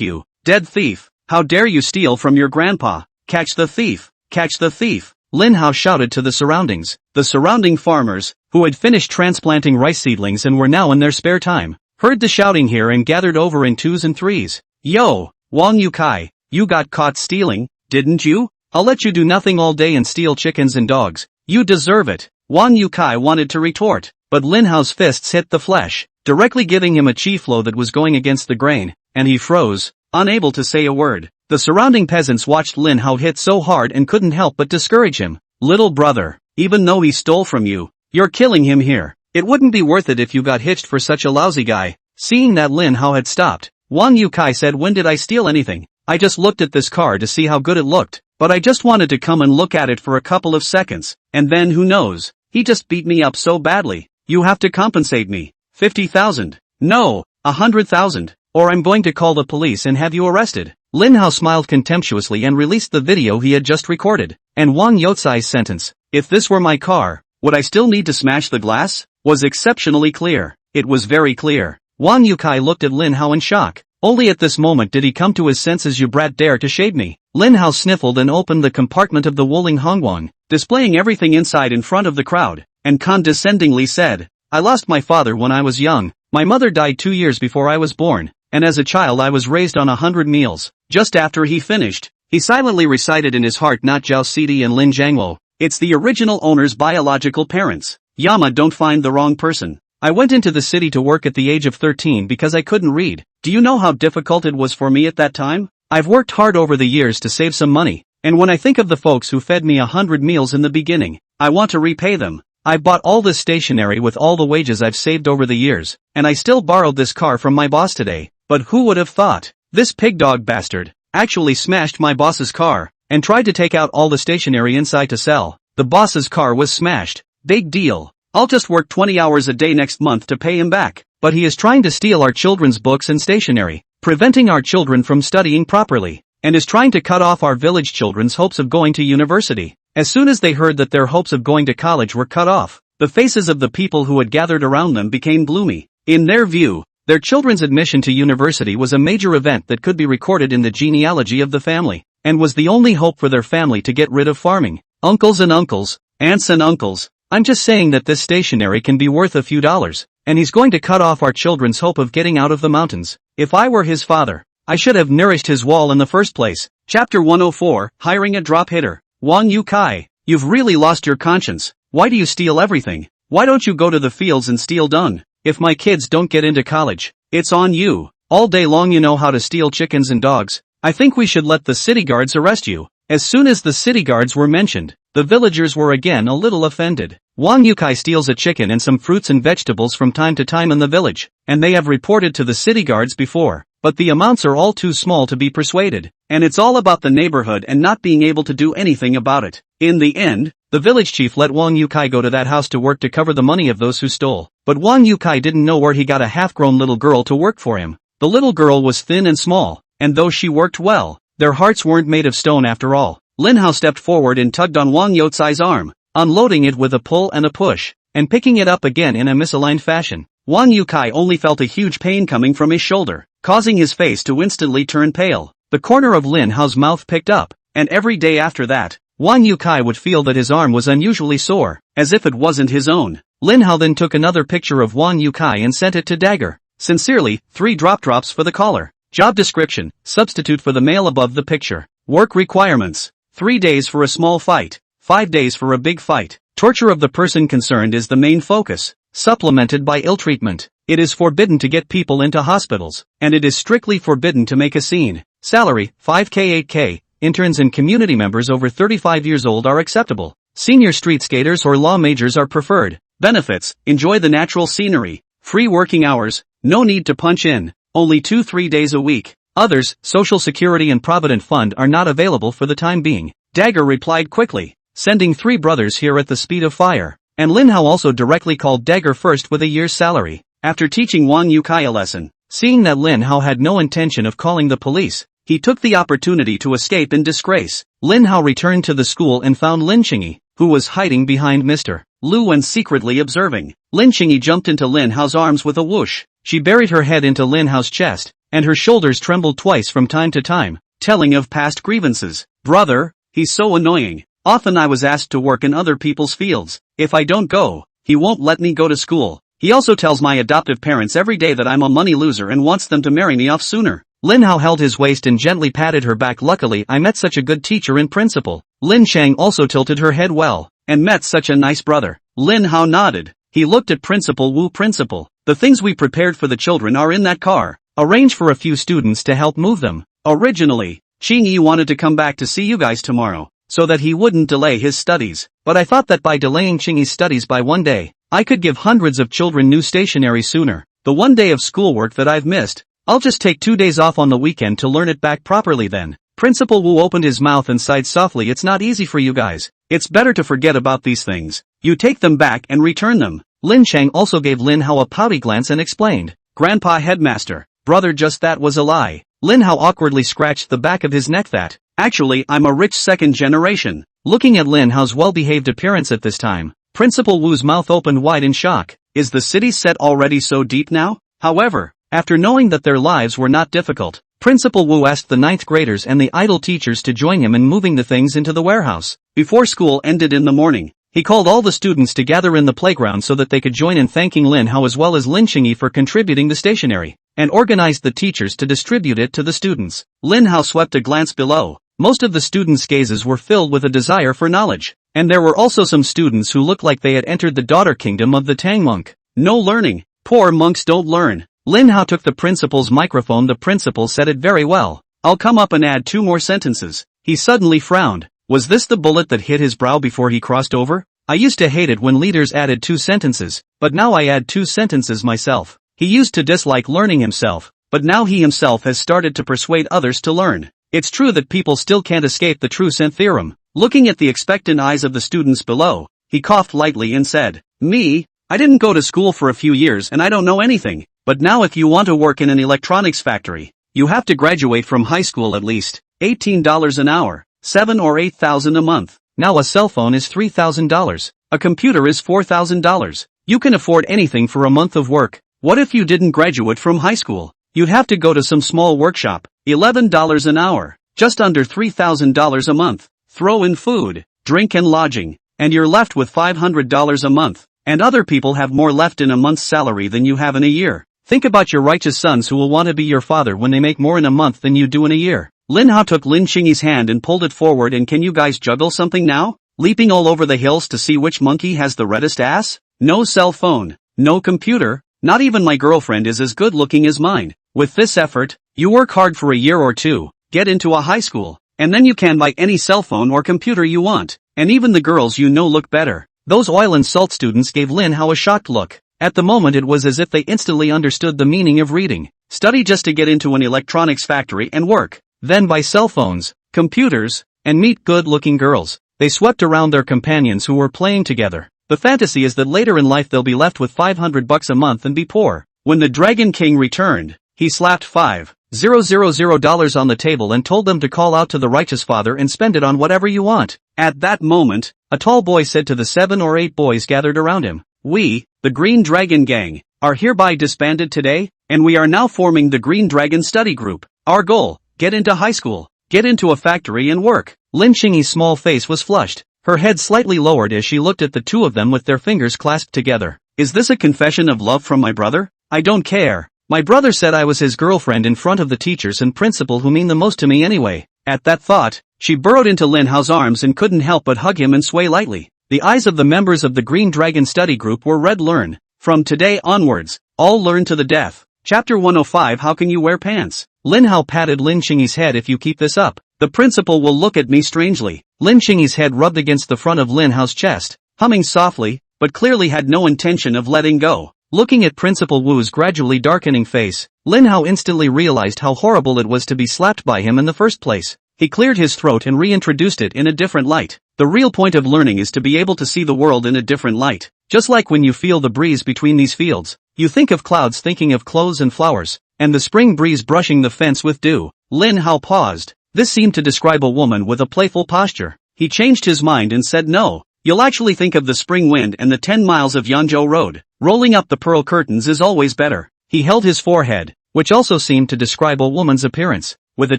you, dead thief, how dare you steal from your grandpa? Catch the thief, catch the thief. Lin Hao shouted to the surroundings. The surrounding farmers, who had finished transplanting rice seedlings and were now in their spare time, heard the shouting here and gathered over in twos and threes. Yo, Wang Yukai, you got caught stealing, didn't you? I'll let you do nothing all day and steal chickens and dogs. You deserve it. Wang Yukai wanted to retort, but Lin Hao's fists hit the flesh, directly giving him a chi flow that was going against the grain, and he froze, unable to say a word. The surrounding peasants watched Lin Hao hit so hard and couldn't help but discourage him. Little brother, even though he stole from you, you're killing him here. It wouldn't be worth it if you got hitched for such a lousy guy. Seeing that Lin Hao had stopped, Wang Yukai said, when did I steal anything? I just looked at this car to see how good it looked, but I just wanted to come and look at it for a couple of seconds, and then who knows, he just beat me up so badly. You have to compensate me. 50,000. No, 100,000, or I'm going to call the police and have you arrested. Lin Hao smiled contemptuously and released the video he had just recorded, and Wang Yutsai's sentence, if this were my car, would I still need to smash the glass? Was exceptionally clear. It was very clear. Wang Yukai looked at Lin Hao in shock. Only at this moment did he come to his senses. You brat dare to shade me. Lin Hao sniffled and opened the compartment of the Wuling Hongguang, displaying everything inside in front of the crowd, and condescendingly said, I lost my father when I was young, My mother died 2 years before I was born, and as a child I was raised on 100 meals. Just after he finished, he silently recited in his heart not Zhao Sidi and Lin Jiangwo. It's the original owner's biological parents. Yama, don't find the wrong person. I went into the city to work at the age of 13 because I couldn't read. Do you know how difficult it was for me at that time? I've worked hard over the years to save some money, and when I think of the folks who fed me 100 meals in the beginning, I want to repay them. I bought all this stationery with all the wages I've saved over the years, and I still borrowed this car from my boss today. But who would have thought? This pig dog bastard actually smashed my boss's car and tried to take out all the stationery inside to sell. The boss's car was smashed. Big deal. I'll just work 20 hours a day next month to pay him back. But he is trying to steal our children's books and stationery, preventing our children from studying properly, and is trying to cut off our village children's hopes of going to university. As soon as they heard that their hopes of going to college were cut off, the faces of the people who had gathered around them became gloomy. In their view, their children's admission to university was a major event that could be recorded in the genealogy of the family, and was the only hope for their family to get rid of farming. Uncles and uncles, aunts and uncles, I'm just saying that this stationery can be worth a few dollars, and he's going to cut off our children's hope of getting out of the mountains. If I were his father, I should have nourished his wall in the first place. Chapter 104, Hiring a Drop Hitter. Wang Yukai, you've really lost your conscience. Why do you steal everything? Why don't you go to the fields and steal dung? If my kids don't get into college, it's on you. All day long you know how to steal chickens and dogs. I think we should let the city guards arrest you. As soon as the city guards were mentioned, the villagers were again a little offended. Wang Yukai steals a chicken and some fruits and vegetables from time to time in the village, and they have reported to the city guards before, but the amounts are all too small to be persuaded, and it's all about the neighborhood and not being able to do anything about it. In the end, the village chief let Wang Yukai go to that house to work to cover the money of those who stole, but Wang Yukai didn't know where he got a half-grown little girl to work for him. The little girl was thin and small, and though she worked well, their hearts weren't made of stone after all. Lin Hao stepped forward and tugged on Wang Youcai's arm, unloading it with a pull and a push, and picking it up again in a misaligned fashion. Wang Yukai only felt a huge pain coming from his shoulder, causing his face to instantly turn pale. The corner of Lin Hao's mouth picked up, and every day after that, Wang Yukai would feel that his arm was unusually sore, as if it wasn't his own. Lin Hao then took another picture of Wang Yukai and sent it to Dagger. Sincerely, 3 drops for the caller. Job description, substitute for the male above the picture. Work requirements. 3 days for a small fight, 5 days for a big fight. Torture of the person concerned is the main focus, supplemented by ill treatment. It is forbidden to get people into hospitals, and it is strictly forbidden to make a scene. Salary, 5k 8k, interns and community members over 35 years old are acceptable. Senior street skaters or law majors are preferred. Benefits, enjoy the natural scenery. Free working hours, no need to punch in, only 2-3 days a week. Others, Social Security and Provident Fund are not available for the time being. Dagger replied quickly, sending 3 brothers here at the speed of fire, and Lin Hao also directly called Dagger first with a year's salary. After teaching Wang Yukai a lesson, seeing that Lin Hao had no intention of calling the police, he took the opportunity to escape in disgrace. Lin Hao returned to the school and found Lin Qingyi, who was hiding behind Mr. Lu and secretly observing. Lin Qingyi jumped into Lin Hao's arms with a whoosh. She buried her head into Lin Hao's chest, and her shoulders trembled twice from time to time, telling of past grievances. Brother, he's so annoying. Often I was asked to work in other people's fields. If I don't go, he won't let me go to school. He also tells my adoptive parents every day that I'm a money loser and wants them to marry me off sooner. Lin Hao held his waist and gently patted her back. Luckily I met such a good teacher and principal. Lin Chang also tilted her head well, and met such a nice brother. Lin Hao nodded. He looked at Principal Wu. Principal, the things we prepared for the children are in that car. Arrange for a few students to help move them. Originally, Qingyi wanted to come back to see you guys tomorrow, so that he wouldn't delay his studies, but I thought that by delaying Qingyi's studies by 1 day, I could give hundreds of children new stationery sooner. The 1 day of schoolwork that I've missed, I'll just take 2 days off on the weekend to learn it back properly then. Principal Wu opened his mouth and sighed softly. It's not easy for you guys. It's better to forget about these things. You take them back and return them. Lin Chang also gave Lin Hao a pouty glance and explained. Grandpa Headmaster, brother, just that was a lie. Lin Hao awkwardly scratched the back of his neck. That, actually, I'm a rich second generation. Looking at Lin Hao's well-behaved appearance at this time, Principal Wu's mouth opened wide in shock. Is the city set already so deep now? However, after knowing that their lives were not difficult, Principal Wu asked the 9th graders and the idle teachers to join him in moving the things into the warehouse. Before school ended in the morning, He called all the students to gather in the playground so that they could join in thanking Lin Hao as well as Lin Xingyi for contributing the stationery, and organized the teachers to distribute it to the students. Lin Hao swept a glance below. Most of the students' gazes were filled with a desire for knowledge, and there were also some students who looked like they had entered the daughter kingdom of the Tang monk. No learning. Poor monks don't learn. Lin Hao took the principal's microphone. The principal said it very well. I'll come up and add 2 more sentences. He suddenly frowned. Was this the bullet that hit his brow before he crossed over? I used to hate it when leaders added 2 sentences, but now I add 2 sentences myself. He used to dislike learning himself, but now he himself has started to persuade others to learn. It's true that people still can't escape the true scent theorem. Looking at the expectant eyes of the students below, he coughed lightly and said, Me? I didn't go to school for a few years and I don't know anything, but now if you want to work in an electronics factory, you have to graduate from high school at least. $18 an hour, $7,000 or $8,000 a month. Now a cell phone is $3,000. A computer is $4,000. You can afford anything for a month of work. What if you didn't graduate from high school? You'd have to go to some small workshop. $11 an hour. Just under $3,000 a month. Throw in food, drink and lodging, and you're left with $500 a month. And other people have more left in a month's salary than you have in a year. Think about your righteous sons who will want to be your father when they make more in a month than you do in a year. Lin Hao took Lin Xingyi's hand and pulled it forward. And can you guys juggle something now? Leaping all over the hills to see which monkey has the reddest ass? No cell phone, no computer, not even my girlfriend is as good looking as mine. With this effort, you work hard for a year or 2, get into a high school, and then you can buy any cell phone or computer you want, and even the girls you know look better. Those oil and salt students gave Lin Hao a shocked look. At the moment it was as if they instantly understood the meaning of reading. Study just to get into an electronics factory and work. Then buy cell phones, computers, and meet good-looking girls. They swept around their companions who were playing together. The fantasy is that later in life they'll be left with $500 a month and be poor. When the Dragon King returned, he slapped $5,000 on the table and told them to call out to the righteous father and spend it on whatever you want. At that moment, a tall boy said to the 7 or 8 boys gathered around him, We, the Green Dragon Gang, are hereby disbanded today, and we are now forming the Green Dragon Study Group. Our goal, get into high school, get into a factory and work. Lin Xingyi's small face was flushed, her head slightly lowered as she looked at the 2 of them with their fingers clasped together. Is this a confession of love from my brother? I don't care. My brother said I was his girlfriend in front of the teachers and principal who mean the most to me anyway. At that thought, she burrowed into Lin Hao's arms and couldn't help but hug him and sway lightly. The eyes of the members of the Green Dragon Study Group were red. Learn. From today onwards, all learn to the death. Chapter 105. How can you wear pants? Lin Hao patted Lin Xingyi's head. If you keep this up, the principal will look at me strangely. Lin Xingyi's head rubbed against the front of Lin Hao's chest, humming softly, but clearly had no intention of letting go. Looking at Principal Wu's gradually darkening face, Lin Hao instantly realized how horrible it was to be slapped by him in the first place. He cleared his throat and reintroduced it in a different light. The real point of learning is to be able to see the world in a different light. Just like when you feel the breeze between these fields, you think of clouds thinking of clothes and flowers, and the spring breeze brushing the fence with dew. Lin Hao paused. This seemed to describe a woman with a playful posture. He changed his mind and said no. You'll actually think of the spring wind and the 10 miles of Yanzhou Road. Rolling up the pearl curtains is always better. He held his forehead, which also seemed to describe a woman's appearance. With a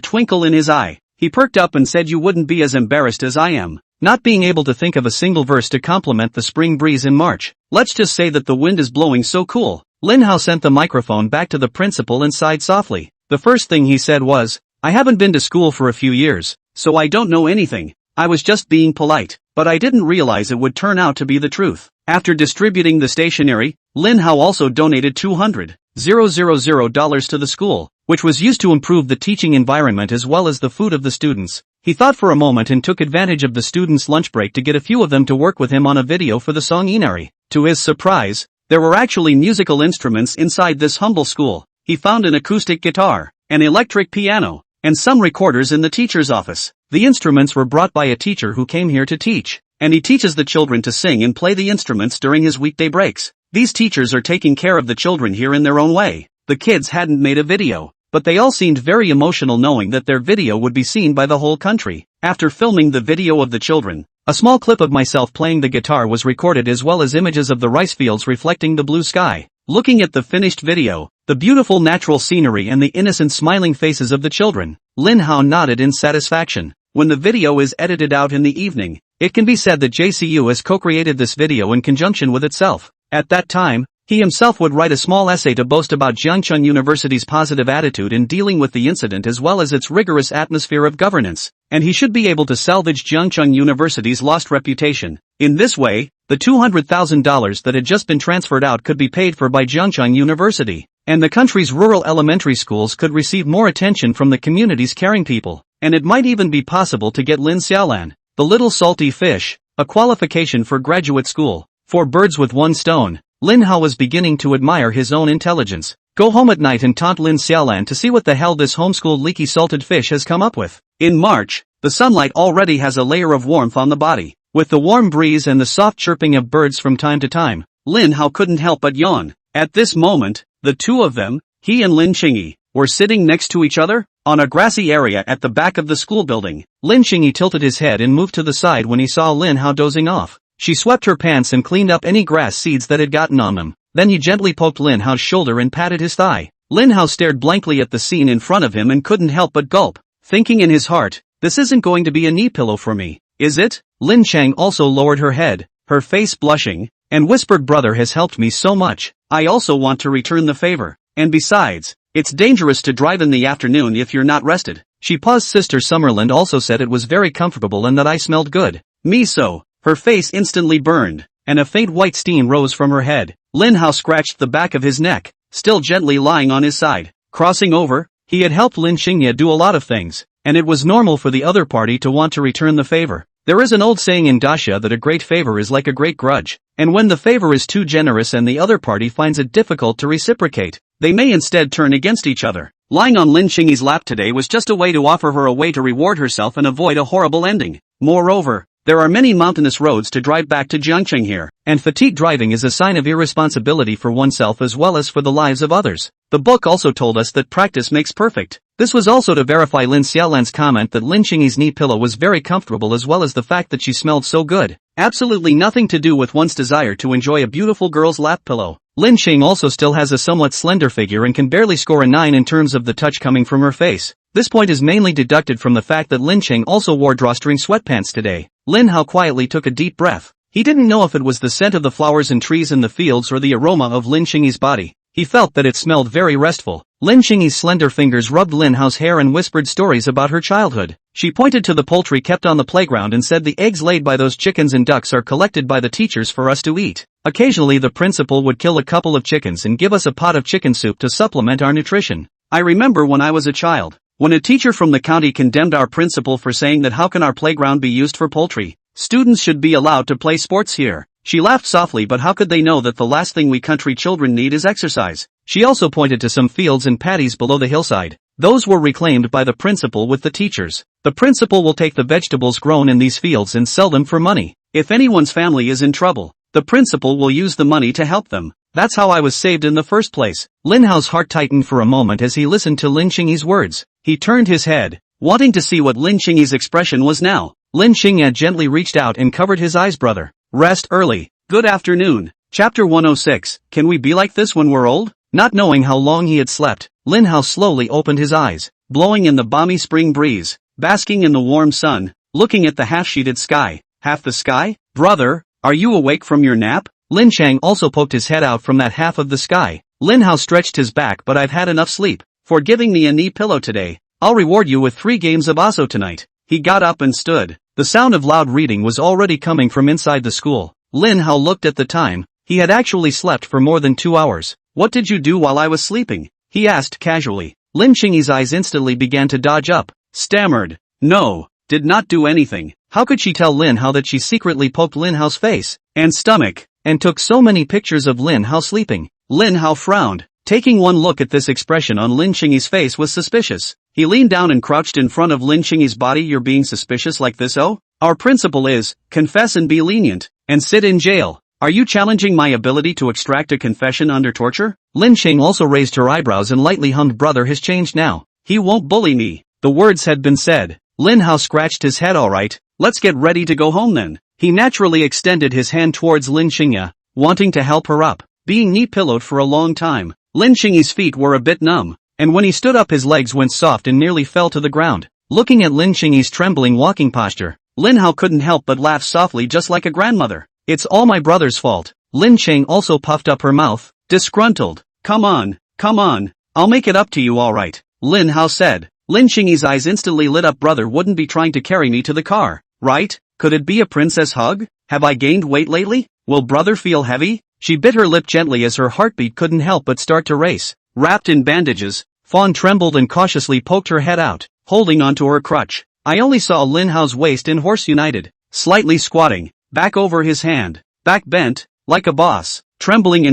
twinkle in his eye, he perked up and said you wouldn't be as embarrassed as I am, not being able to think of a single verse to compliment the spring breeze in March. Let's just say that the wind is blowing so cool. Lin Hao sent the microphone back to the principal and sighed softly. The first thing he said was, I haven't been to school for a few years, so I don't know anything. I was just being polite, but I didn't realize it would turn out to be the truth. After distributing the stationery, Lin Hao also donated $200,000 to the school, which was used to improve the teaching environment as well as the food of the students. He thought for a moment and took advantage of the students' lunch break to get a few of them to work with him on a video for the song Inari. To his surprise, there were actually musical instruments inside this humble school. He found an acoustic guitar, an electric piano, and some recorders in the teacher's office. The instruments were brought by a teacher who came here to teach, and he teaches the children to sing and play the instruments during his weekday breaks. These teachers are taking care of the children here in their own way. The kids hadn't made a video, but they all seemed very emotional knowing that their video would be seen by the whole country. After filming the video of the children, a small clip of myself playing the guitar was recorded as well as images of the rice fields reflecting the blue sky. Looking at the finished video, the beautiful natural scenery and the innocent smiling faces of the children, Lin Hao nodded in satisfaction. When the video is edited out in the evening, It can be said that JCU has co-created this video in conjunction with itself. At that time, he himself would write a small essay to boast about Jiangcheng University's positive attitude in dealing with the incident as well as its rigorous atmosphere of governance, and he should be able to salvage Jiangcheng University's lost reputation. In this way, the $200,000 that had just been transferred out could be paid for by Jiangcheng University, and the country's rural elementary schools could receive more attention from the community's caring people, and it might even be possible to get Lin Xiaolan, the little salty fish, a qualification for graduate school. 4 birds with one stone. Lin Hao was beginning to admire his own intelligence. Go home at night and taunt Lin Xiaolan to see what the hell this homeschooled leaky salted fish has come up with. In March, the sunlight already has a layer of warmth on the body. With the warm breeze and the soft chirping of birds from time to time, Lin Hao couldn't help but yawn. At this moment, the two of them, he and Lin Qingyi, were sitting next to each other, on a grassy area at the back of the school building. Lin Qingyi tilted his head and moved to the side when he saw Lin Hao dozing off. She swept her pants and cleaned up any grass seeds that had gotten on them. Then he gently poked Lin Hao's shoulder and patted his thigh. Lin Hao stared blankly at the scene in front of him and couldn't help but gulp, thinking in his heart, this isn't going to be a knee pillow for me, is it? Lin Chang also lowered her head, her face blushing, and whispered, brother has helped me so much, I also want to return the favor, and besides, it's dangerous to drive in the afternoon if you're not rested. She paused. Sister Summerland also said it was very comfortable and that I smelled good. Me so. Her face instantly burned, and a faint white steam rose from her head. Lin Hao scratched the back of his neck, still gently lying on his side. Crossing over, he had helped Lin Xingye do a lot of things, and it was normal for the other party to want to return the favor. There is an old saying in Daxia that a great favor is like a great grudge, and when the favor is too generous and the other party finds it difficult to reciprocate, they may instead turn against each other. Lying on Lin Xingye's lap today was just a way to offer her a way to reward herself and avoid a horrible ending. Moreover, there are many mountainous roads to drive back to Jiangcheng here, and fatigue driving is a sign of irresponsibility for oneself as well as for the lives of others. The book also told us that practice makes perfect. This was also to verify Lin Xiaolan's comment that Lin Qingyi's knee pillow was very comfortable as well as the fact that she smelled so good. Absolutely nothing to do with one's desire to enjoy a beautiful girl's lap pillow. Lin Qing also still has a somewhat slender figure and can barely score a 9 in terms of the touch coming from her face. This point is mainly deducted from the fact that Lin Qing also wore drawstring sweatpants today. Lin Hao quietly took a deep breath. He didn't know if it was the scent of the flowers and trees in the fields or the aroma of Lin Qingyi's body. He felt that it smelled very restful. Lin Qingyi's slender fingers rubbed Lin Hao's hair and whispered stories about her childhood. She pointed to the poultry kept on the playground and said the eggs laid by those chickens and ducks are collected by the teachers for us to eat. Occasionally the principal would kill a couple of chickens and give us a pot of chicken soup to supplement our nutrition. I remember when I was a child, when a teacher from the county condemned our principal for saying that how can our playground be used for poultry? Students should be allowed to play sports here. She laughed softly, but how could they know that the last thing we country children need is exercise? She also pointed to some fields and paddies below the hillside. Those were reclaimed by the principal with the teachers. The principal will take the vegetables grown in these fields and sell them for money. If anyone's family is in trouble, the principal will use the money to help them. That's how I was saved in the first place. Lin Hao's heart tightened for a moment as he listened to Lin Qingyi's words. He turned his head, wanting to see what Lin Qingyi's expression was now. Lin Qingye gently reached out and covered his eyes. Brother, rest early. Good afternoon. Chapter 106. Can we be like this when we're old? Not knowing how long he had slept, Lin Hao slowly opened his eyes, blowing in the balmy spring breeze, basking in the warm sun, looking at the half-sheeted sky. Half the sky? Brother, are you awake from your nap? Lin Chang also poked his head out from that half of the sky. Lin Hao stretched his back. But I've had enough sleep. For giving me a knee pillow today, I'll reward you with 3 games of Aso tonight. He got up and stood. The sound of loud reading was already coming from inside the school. Lin Hao looked at the time. He had actually slept for more than 2 hours. What did you do while I was sleeping? He asked casually. Lin Qingyi's eyes instantly began to dodge up. Stammered. No, did not do anything. How could she tell Lin Hao that she secretly poked Lin Hao's face and stomach, and took so many pictures of Lin Hao sleeping? Lin Hao frowned. Taking one look at this expression on Lin Qingyi's face was suspicious. He leaned down and crouched in front of Lin Qingyi's body. You're being suspicious like this? Oh? Our principle is, confess and be lenient, and sit in jail. Are you challenging my ability to extract a confession under torture? Lin Qing also raised her eyebrows and lightly hummed. Brother has changed now. He won't bully me. The words had been said. Lin Hao scratched his head. Alright, let's get ready to go home then. He naturally extended his hand towards Lin Qingye, wanting to help her up. Being knee-pillowed for a long time, Lin Qingyi's feet were a bit numb, and when he stood up his legs went soft and nearly fell to the ground. Looking at Lin Qingyi's trembling walking posture, Lin Hao couldn't help but laugh softly just like a grandmother. It's all my brother's fault. Lin Cheng also puffed up her mouth, disgruntled. Come on, I'll make it up to you alright, Lin Hao said. Lin Cheng's eyes instantly lit up. Brother wouldn't be trying to carry me to the car, right? Could it be a princess hug? Have I gained weight lately? Will brother feel heavy? She bit her lip gently as her heartbeat couldn't help but start to race. Wrapped in bandages, Fawn trembled and cautiously poked her head out, holding onto her crutch. I only saw Lin Hao's waist in Horse United, slightly squatting, back over his hand, back bent, like a boss, trembling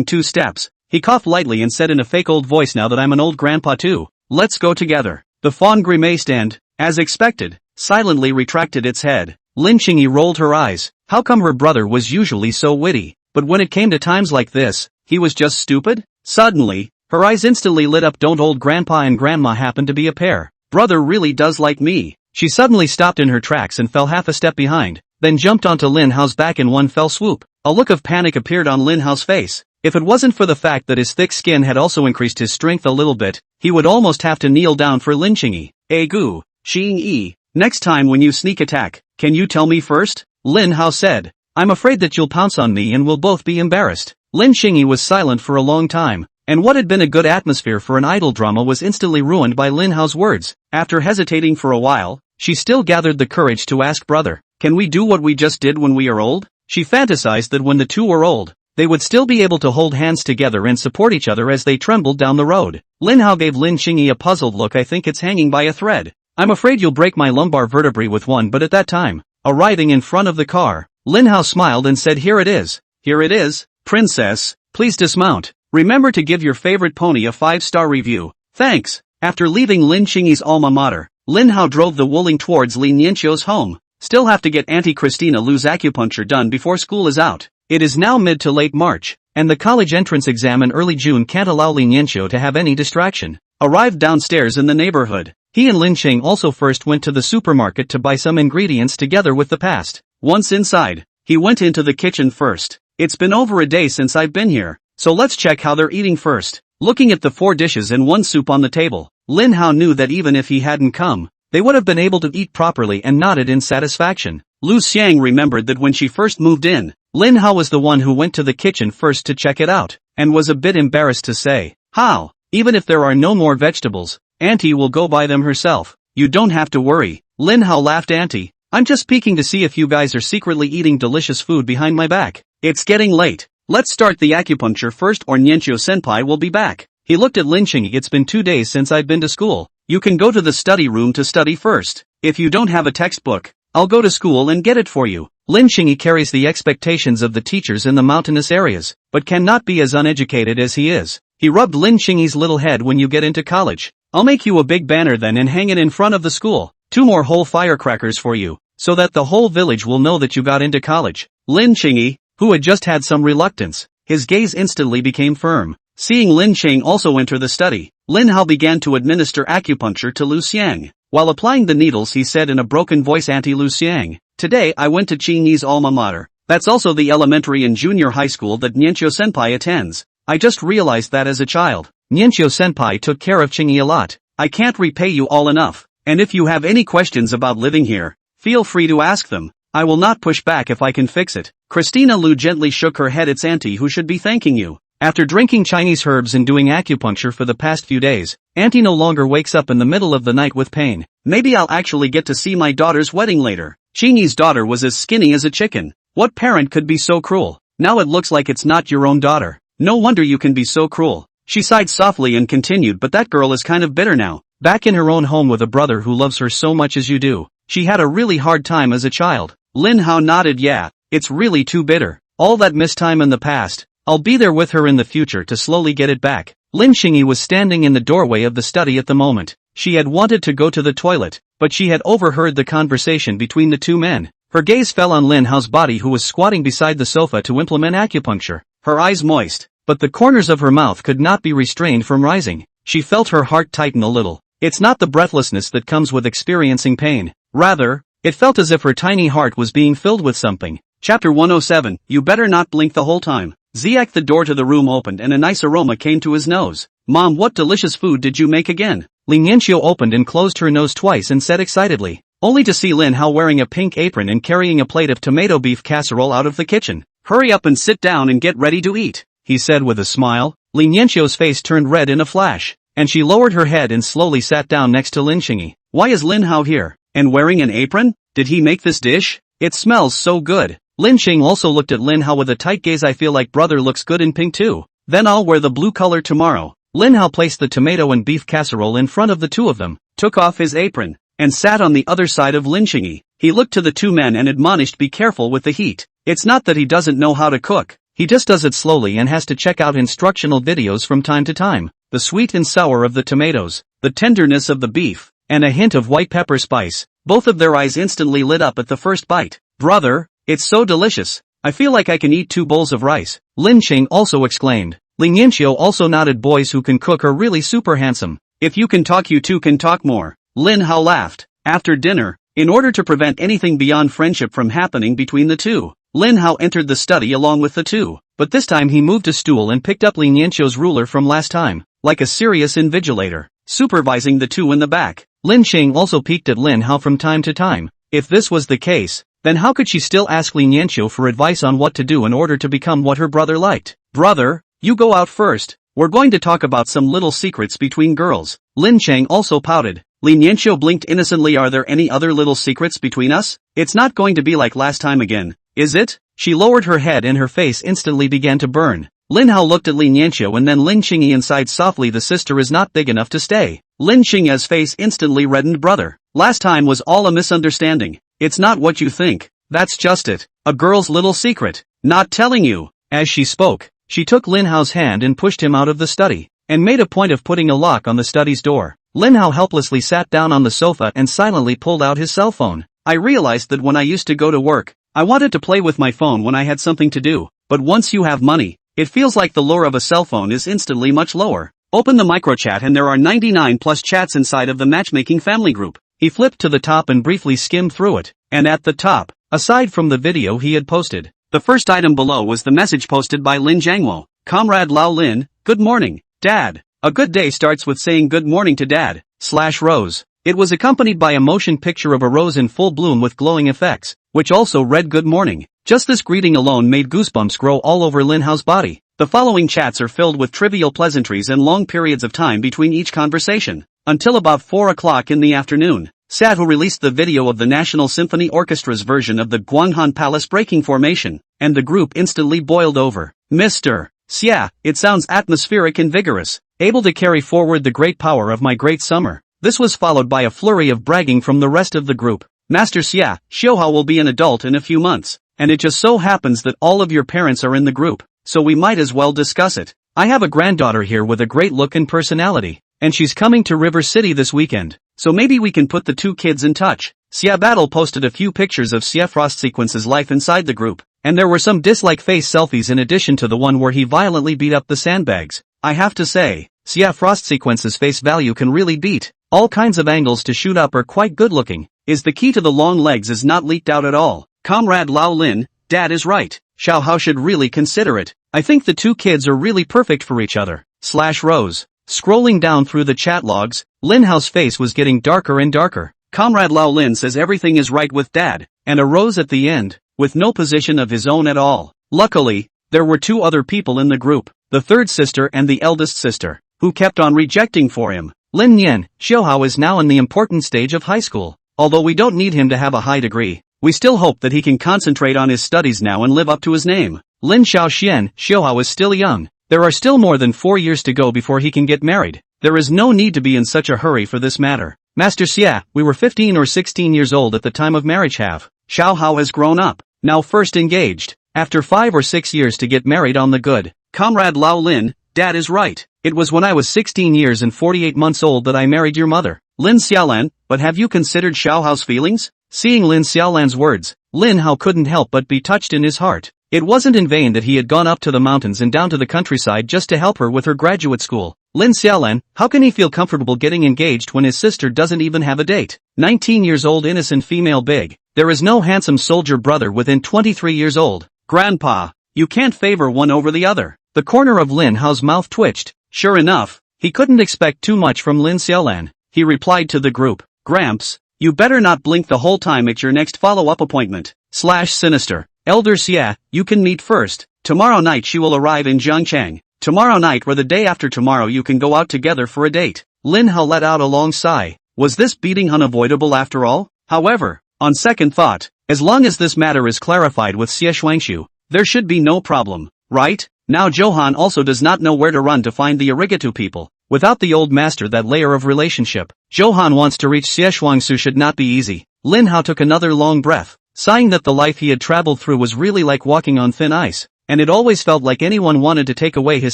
2 steps. He coughed lightly and said in a fake old voice, now that I'm an old grandpa too, let's go together. The fawn grimaced and, as expected, silently retracted its head. Lin Qingyi rolled her eyes. How come her brother was usually so witty, but when it came to times like this, he was just stupid? Suddenly, her eyes instantly lit up. Don't old grandpa and grandma happen to be a pair? Brother really does like me. She suddenly stopped in her tracks and fell half a step behind, then jumped onto Lin Hao's back in one fell swoop. A look of panic appeared on Lin Hao's face. If it wasn't for the fact that his thick skin had also increased his strength a little bit, he would almost have to kneel down for Lin Qingyi. Gu, Xing-yi, next time when you sneak attack, can you tell me first? Lin Hao said. I'm afraid that you'll pounce on me and we'll both be embarrassed. Lin Qingyi was silent for a long time, and what had been a good atmosphere for an idol drama was instantly ruined by Lin Hao's words. After hesitating for a while, she still gathered the courage to ask, brother, can we do what we just did when we are old? She fantasized that when the two were old, they would still be able to hold hands together and support each other as they trembled down the road. Lin Hao gave Lin Qingyi a puzzled look. I think it's hanging by a thread. I'm afraid you'll break my lumbar vertebrae with one. But at that time, arriving in front of the car, Lin Hao smiled and said, here it is. Here it is, princess, please dismount. Remember to give your favorite pony a 5-star review. Thanks. After leaving Lin Qingyi's alma mater, Lin Hao drove the Wuling towards Li Nianqiu's home. Still have to get Auntie Christina Lu's acupuncture done before school is out. It is now mid to late March, and the college entrance exam in early June can't allow Li Nianqiu to have any distraction. Arrived downstairs in the neighborhood, he and Lin Cheng also first went to the supermarket to buy some ingredients together with the past. Once inside, he went into the kitchen first. It's been over a day since I've been here, so let's check how they're eating first. Looking at the 4 dishes and 1 soup on the table, Lin Hao knew that even if he hadn't come, they would have been able to eat properly and nodded in satisfaction. Lu Xiang remembered that when she first moved in, Lin Hao was the one who went to the kitchen first to check it out, and was a bit embarrassed to say, how? Even if there are no more vegetables, Auntie will go buy them herself. You don't have to worry. Lin Hao laughed. Auntie, I'm just peeking to see if you guys are secretly eating delicious food behind my back. It's getting late. Let's start the acupuncture first or Nianqiu senpai will be back. He looked at Lin Qingyi. It's been 2 days since I've been to school. You can go to the study room to study first. If you don't have a textbook, I'll go to school and get it for you. Lin Qingyi carries the expectations of the teachers in the mountainous areas, but cannot be as uneducated as he is. He rubbed Lin Qingyi's little head. When you get into college, I'll make you a big banner then and hang it in front of the school. 2 more whole firecrackers for you, so that the whole village will know that you got into college. Lin Qingyi, who had just had some reluctance, his gaze instantly became firm. Seeing Lin Cheng also enter the study, Lin Hao began to administer acupuncture to Lu Xiang. While applying the needles, he said in a broken voice, Auntie Lu Xiang, today I went to Qingyi's alma mater. That's also the elementary and junior high school that Nianqiu senpai attends. I just realized that as a child, Nianqiu senpai took care of Qingyi a lot. I can't repay you all enough, and if you have any questions about living here, feel free to ask them. I will not push back if I can fix it. Christina Lu gently shook her head. It's Auntie who should be thanking you. After drinking Chinese herbs and doing acupuncture for the past few days, Auntie no longer wakes up in the middle of the night with pain. Maybe I'll actually get to see my daughter's wedding later. Qingyi's daughter was as skinny as a chicken. What parent could be so cruel? Now it looks like it's not your own daughter. No wonder you can be so cruel. She sighed softly and continued, but that girl is kind of bitter now. Back in her own home with a brother who loves her so much as you do. She had a really hard time as a child. Lin Hao nodded. Yeah, it's really too bitter. All that missed time in the past. I'll be there with her in the future to slowly get it back. Lin Qingyi was standing in the doorway of the study at the moment. She had wanted to go to the toilet, but she had overheard the conversation between the 2 men. Her gaze fell on Lin Hao's body, who was squatting beside the sofa to implement acupuncture. Her eyes moist, but the corners of her mouth could not be restrained from rising. She felt her heart tighten a little. It's not the breathlessness that comes with experiencing pain. Rather, it felt as if her tiny heart was being filled with something. Chapter 107, You better not blink the whole time. Ziak. The door to the room opened and a nice aroma came to his nose. Mom, what delicious food did you make again? Li Nianqiu opened and closed her nose twice and said excitedly. only to see Lin Hao wearing a pink apron and carrying a plate of tomato beef casserole out of the kitchen. "Hurry up and sit down and get ready to eat," he said with a smile. Lin Yanqiu's face turned red in a flash, and she lowered her head and slowly sat down next to Lin Xingyi. "Why is Lin Hao here? And wearing an apron? Did he make this dish? It smells so good." Lin Xing also looked at Lin Hao with a tight gaze. "I feel like brother looks good in pink too. Then I'll wear the blue color tomorrow." Lin Hao placed the tomato and beef casserole in front of the two of them, took off his apron, and sat on the other side of Lin Xingyi. He looked to the two men and admonished, "Be careful with the heat. It's not that he doesn't know how to cook. He just does it slowly and has to check out instructional videos from time to time. The sweet and sour of the tomatoes, the tenderness of the beef, and a hint of white pepper spice." Both of their eyes instantly lit up at the first bite. "Brother, it's so delicious. I feel like I can eat 2 bowls of rice," Lin Xing also exclaimed. Lin Yanqiu also nodded. "Boys who can cook are really super handsome. If you can talk, you two can talk more." Lin Hao laughed. After dinner, in order to prevent anything beyond friendship from happening between the two, Lin Hao entered the study along with the two, but this time he moved a stool and picked up Lin Yanqiu's ruler from last time, like a serious invigilator, supervising the two in the back. Lin Xing also peeked at Lin Hao from time to time. If this was the case, then how could she still ask Lin Yanqiu for advice on what to do in order to become what her brother liked? "Brother, you go out first. We're going to talk about some little secrets between girls." Lin Cheng also pouted. Lin Yanqiu blinked innocently. "Are there any other little secrets between us? It's not going to be like last time again, is it?" She lowered her head and her face instantly began to burn. Lin Hao looked at Lin Yanqiu and then Lin Xingyi and sighed softly. "The sister is not big enough to stay." Lin Xingyi's face instantly reddened. "Brother, last time was all a misunderstanding. It's not what you think. That's just it. A girl's little secret. Not telling you." As she spoke, she took Lin Hao's hand and pushed him out of the study, and made a point of putting a lock on the study's door. Lin Hao helplessly sat down on the sofa and silently pulled out his cell phone. "I realized that when I used to go to work, I wanted to play with my phone when I had something to do, but once you have money, it feels like the lure of a cell phone is instantly much lower. Open the microchat and there are 99 plus chats inside of the matchmaking family group." He flipped to the top and briefly skimmed through it, and at the top, aside from the video he had posted, the first item below was the message posted by Lin Jiangwo. "Comrade Lao Lin, good morning, Dad. A good day starts with saying good morning to Dad, /Rose. It was accompanied by a motion picture of a rose in full bloom with glowing effects, which also read good morning. Just this greeting alone made goosebumps grow all over Lin Hao's body. The following chats are filled with trivial pleasantries and long periods of time between each conversation, until about 4 o'clock in the afternoon. Sad, who released the video of the National Symphony Orchestra's version of the Guanghan Palace breaking formation, and the group instantly boiled over. "Mr. Xia, it sounds atmospheric and vigorous, able to carry forward the great power of my great summer." This was followed by a flurry of bragging from the rest of the group. "Master Xia, Xiuhao will be an adult in a few months, and it just so happens that all of your parents are in the group, so we might as well discuss it. I have a granddaughter here with a great look and personality, and she's coming to River City this weekend, so maybe we can put the two kids in touch." Xia Battle posted a few pictures of Xia Frost Sequence's life inside the group, and there were some dislike face selfies in addition to the one where he violently beat up the sandbags. I have to say, Xia Frost Sequence's face value can really beat. All kinds of angles to shoot up are quite good looking. Is the key to the long legs is not leaked out at all. "Comrade Lao Lin, Dad is right. Xiao Hao should really consider it. I think the two kids are really perfect for each other, /Rose. Scrolling down through the chat logs, Lin Hao's face was getting darker and darker. Comrade Lao Lin says everything is right with Dad, and a rose at the end, with no position of his own at all. Luckily, there were 2 other people in the group, the third sister and the eldest sister, who kept on rejecting for him. Lin Yan, Xiuhao is now in the important stage of high school. Although we don't need him to have a high degree, we still hope that he can concentrate on his studies now and live up to his name. Lin Xiaoxian, Xiuhao is still young. There are still more than 4 years to go before he can get married. There is no need to be in such a hurry for this matter. Master Xia, we were 15 or 16 years old at the time of marriage. Xiuhao has grown up, now first engaged, after 5 or 6 years to get married on the good. Comrade Lao Lin, Dad is right. It was when I was 16 years and 48 months old that I married your mother, Lin Xiaolan, but have you considered Xiaohao's feelings? Seeing Lin Xiaolan's words, Lin Hao couldn't help but be touched in his heart. It wasn't in vain that he had gone up to the mountains and down to the countryside just to help her with her graduate school. Lin Xiaolan, how can he feel comfortable getting engaged when his sister doesn't even have a date? 19 years old innocent female big. There is no handsome soldier brother within 23 years old. Grandpa, you can't favor one over the other. The corner of Lin Hao's mouth twitched. Sure enough, he couldn't expect too much from Lin Xiaolan. He replied to the group, Gramps, You better not blink the whole time at your next follow-up appointment. Sinister. Elders, yeah, you can meet first. Tomorrow night she will arrive in Zhangchang. Tomorrow night or the day after tomorrow you can go out together for a date. Lin Hao let out a long sigh. Was this beating unavoidable after all? However, on second thought, as long as this matter is clarified with Xie Shuangshu, there should be no problem, right? Now Johan also does not know where to run to find the Arigato people. Without the old master, that layer of relationship, Johan wants to reach Xie Shuangsu should not be easy. Lin Hao took another long breath, sighing that the life he had traveled through was really like walking on thin ice, and it always felt like anyone wanted to take away his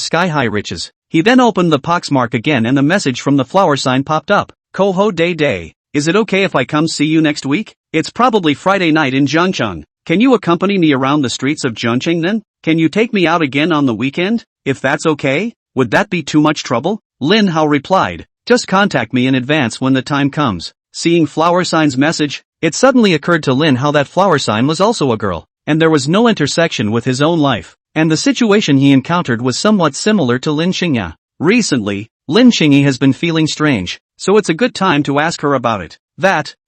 sky-high riches. He then opened the poxmark again and the message from the flower sign popped up. Koho Day. Is it okay if I come see you next week? It's probably Friday night in Zhangcheng. Can you accompany me around the streets of Zhangcheng then? Can you take me out again on the weekend? If that's okay? Would that be too much trouble? Lin Hao replied, just contact me in advance when the time comes. Seeing flower sign's message, it suddenly occurred to Lin Hao that flower sign was also a girl, and there was no intersection with his own life, and the situation he encountered was somewhat similar to Lin Xingya. Recently, Lin Xingyi has been feeling strange, so it's a good time to ask her about it.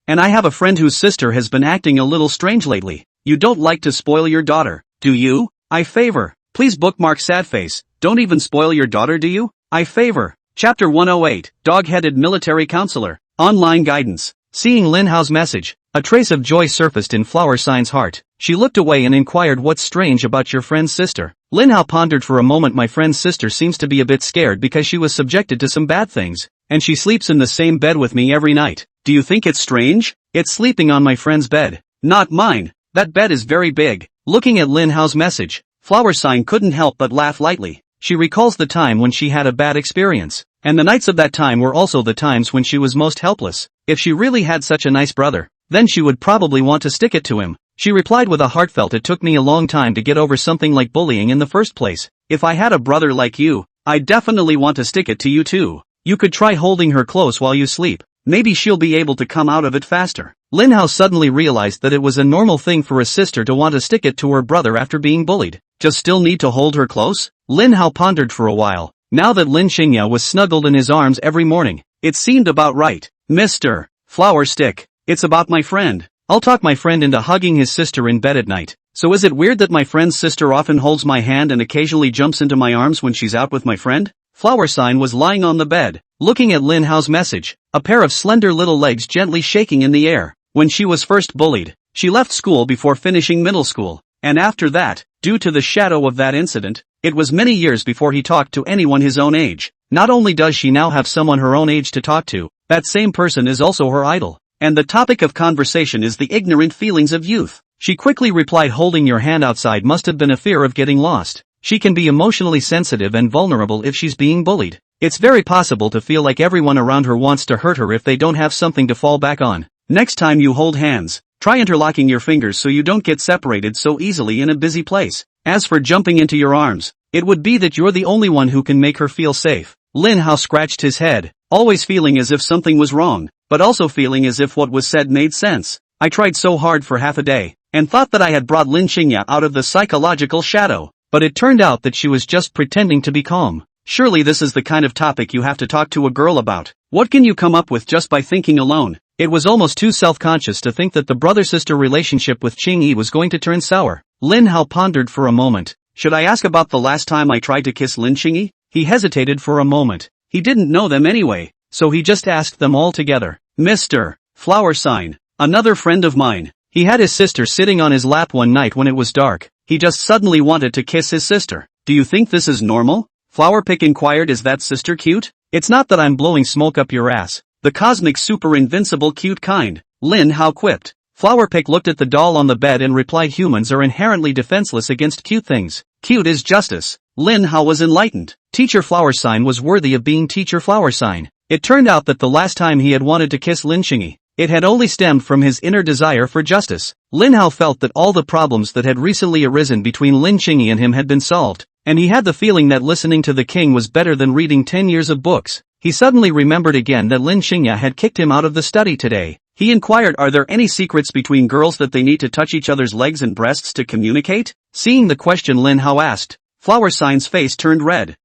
And I have a friend whose sister has been acting a little strange lately. You don't like to spoil your daughter, do you? I favor. Please bookmark sad face. Don't even spoil your daughter, do you? I favor. Chapter 108, Dog-Headed Military Counselor. Online Guidance. Seeing Lin Hao's message, a trace of joy surfaced in Flower Sign's heart. She looked away and inquired, what's strange about your friend's sister? Lin Hao pondered for a moment. My friend's sister seems to be a bit scared because she was subjected to some bad things, and she sleeps in the same bed with me every night. Do you think it's strange? It's sleeping on my friend's bed. Not mine. That bed is very big. Looking at Lin Hao's message, Flower Sign couldn't help but laugh lightly. She recalls the time when she had a bad experience, and the nights of that time were also the times when she was most helpless. If she really had such a nice brother, then she would probably want to stick it to him. She replied with a heartfelt, it took me a long time to get over something like bullying in the first place. If I had a brother like you, I'd definitely want to stick it to you too. You could try holding her close while you sleep. Maybe she'll be able to come out of it faster. Lin Hao suddenly realized that it was a normal thing for a sister to want to stick it to her brother after being bullied. Just still need to hold her close? Lin Hao pondered for a while. Now that Lin Xingya was snuggled in his arms every morning, it seemed about right. Mr. Flower Stick, it's about my friend. I'll talk my friend into hugging his sister in bed at night. So is it weird that my friend's sister often holds my hand and occasionally jumps into my arms when she's out with my friend? Flower Sign was lying on the bed, looking at Lin Hao's message, a pair of slender little legs gently shaking in the air. When she was first bullied, she left school before finishing middle school, and after that, due to the shadow of that incident, it was many years before he talked to anyone his own age. Not only does she now have someone her own age to talk to, that same person is also her idol, and the topic of conversation is the ignorant feelings of youth. She quickly replied, holding your hand outside must have been a fear of getting lost. She can be emotionally sensitive and vulnerable if she's being bullied. It's very possible to feel like everyone around her wants to hurt her if they don't have something to fall back on. Next time you hold hands, try interlocking your fingers so you don't get separated so easily in a busy place. As for jumping into your arms, it would be that you're the only one who can make her feel safe. Lin Hao scratched his head, always feeling as if something was wrong, but also feeling as if what was said made sense. I tried so hard for half a day, and thought that I had brought Lin Xingya out of the psychological shadow, but it turned out that she was just pretending to be calm. Surely this is the kind of topic you have to talk to a girl about. What can you come up with just by thinking alone? It was almost too self-conscious to think that the brother-sister relationship with Qingyi was going to turn sour. Lin Hao pondered for a moment. Should I ask about the last time I tried to kiss Lin Qingyi? He hesitated for a moment. He didn't know them anyway, so he just asked them all together. Mr. Flower Sign, another friend of mine. He had his sister sitting on his lap one night when it was dark. He just suddenly wanted to kiss his sister. Do you think this is normal? Flower Pick inquired. Is that sister cute? It's not that I'm blowing smoke up your ass. The cosmic super invincible cute kind. Lin Hao quipped. Flower Pick looked at the doll on the bed and replied, humans are inherently defenseless against cute things. Cute is justice. Lin Hao was enlightened. Teacher Flower Sign was worthy of being Teacher Flower Sign. It turned out that the last time he had wanted to kiss Lin Qingyi, it had only stemmed from his inner desire for justice. Lin Hao felt that all the problems that had recently arisen between Lin Qingyi and him had been solved, and he had the feeling that listening to the king was better than reading 10 years of books. He suddenly remembered again that Lin Xingya had kicked him out of the study today. He inquired, are there any secrets between girls that they need to touch each other's legs and breasts to communicate? Seeing the question Lin Hao asked, Flower Sign's face turned red.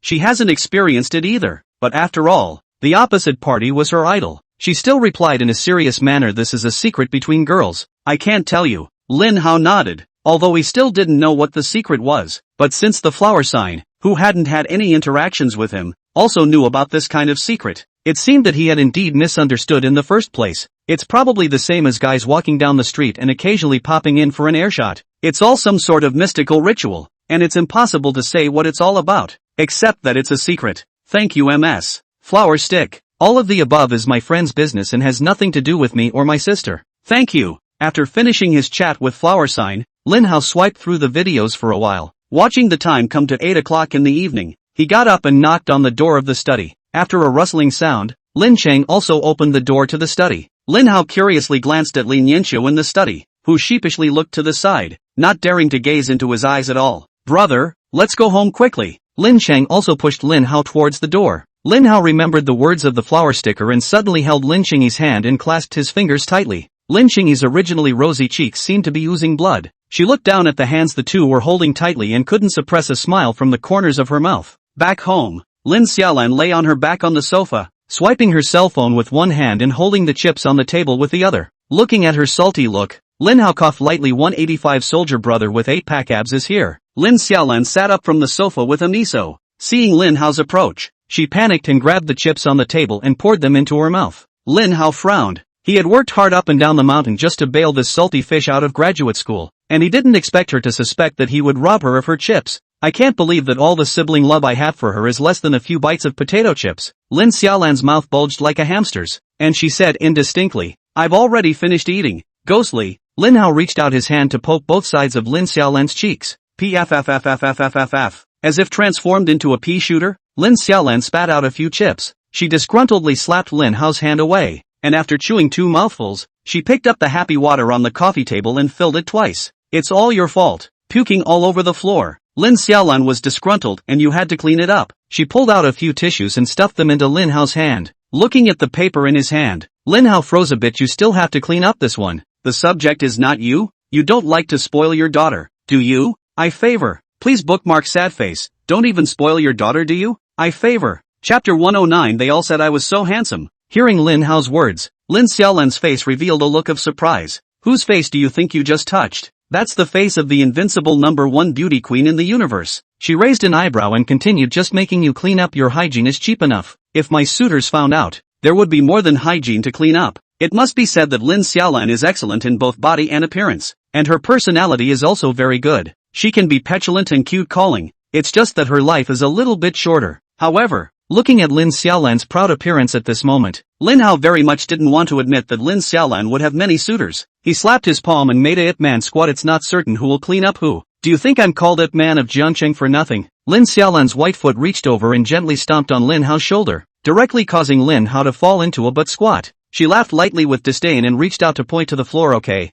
She hasn't experienced it either. But after all, the opposite party was her idol. She still replied in a serious manner, "This is a secret between girls. I can't tell you." Lin Hao nodded, although he still didn't know what the secret was, but since the flower sign, who hadn't had any interactions with him, also knew about this kind of secret, it seemed that he had indeed misunderstood in the first place. It's probably the same as guys walking down the street and occasionally popping in for an air shot. It's all some sort of mystical ritual, and it's impossible to say what it's all about, except that it's a secret. Thank you, Ms. Flower Stick. All of the above is my friend's business and has nothing to do with me or my sister. Thank you. After finishing his chat with Flower Sign, Lin Hao swiped through the videos for a while. Watching the time come to 8 o'clock in the evening, he got up and knocked on the door of the study. After a rustling sound, Lin Cheng also opened the door to the study. Lin Hao curiously glanced at Lin Yanxiu in the study, who sheepishly looked to the side, not daring to gaze into his eyes at all. "Brother, let's go home quickly." Lin Cheng also pushed Lin Hao towards the door. Lin Hao remembered the words of the flower sticker and suddenly held Lin Cheng's hand and clasped his fingers tightly. Lin Cheng's originally rosy cheeks seemed to be oozing blood. She looked down at the hands the two were holding tightly and couldn't suppress a smile from the corners of her mouth. Back home, Lin Xiaolan lay on her back on the sofa, swiping her cell phone with one hand and holding the chips on the table with the other. Looking at her salty look, Lin Hao coughed lightly. 185 soldier brother with 8-pack abs is here. Lin Xiaolan sat up from the sofa with a miso. Seeing Lin Hao's approach, she panicked and grabbed the chips on the table and poured them into her mouth. Lin Hao frowned. He had worked hard up and down the mountain just to bail this salty fish out of graduate school, and he didn't expect her to suspect that he would rob her of her chips. "I can't believe that all the sibling love I have for her is less than a few bites of potato chips." Lin Xiaolan's mouth bulged like a hamster's, and she said indistinctly, "I've already finished eating." Ghostly, Lin Hao reached out his hand to poke both sides of Lin Xiaolan's cheeks. Pffffffffff. As if transformed into a pea shooter, Lin Xiaolan spat out a few chips. She disgruntledly slapped Lin Hao's hand away, and after chewing 2 mouthfuls, she picked up the happy water on the coffee table and filled it twice. "It's all your fault. Puking all over the floor." Lin Xiaolan was disgruntled, "and you had to clean it up." She pulled out a few tissues and stuffed them into Lin Hao's hand. Looking at the paper in his hand, Lin Hao froze a bit. "You still have to clean up this one. The subject is not you? You don't like to spoil your daughter, do you? I favor. Please bookmark sad face. Don't even spoil your daughter, do you? I favor." Chapter 109. They all said I was so handsome. Hearing Lin Hao's words, Lin Xiaolan's face revealed a look of surprise. "Whose face do you think you just touched?" "That's the face of the invincible #1 beauty queen in the universe." She raised an eyebrow and continued, "Just making you clean up your hygiene is cheap enough. If my suitors found out, there would be more than hygiene to clean up." It must be said that Lin Xiaolan is excellent in both body and appearance, and her personality is also very good. She can be petulant and cute calling. It's just that her life is a little bit shorter. However, looking at Lin Xiaolan's proud appearance at this moment, Lin Hao very much didn't want to admit that Lin Xiaolan would have many suitors. He slapped his palm and made a Ip Man squat. "It's not certain who will clean up who. Do you think I'm called Ip Man of Jiangcheng for nothing?" Lin Xiaolan's white foot reached over and gently stomped on Lin Hao's shoulder, directly causing Lin Hao to fall into a butt squat. She laughed lightly with disdain and reached out to point to the floor. Okay.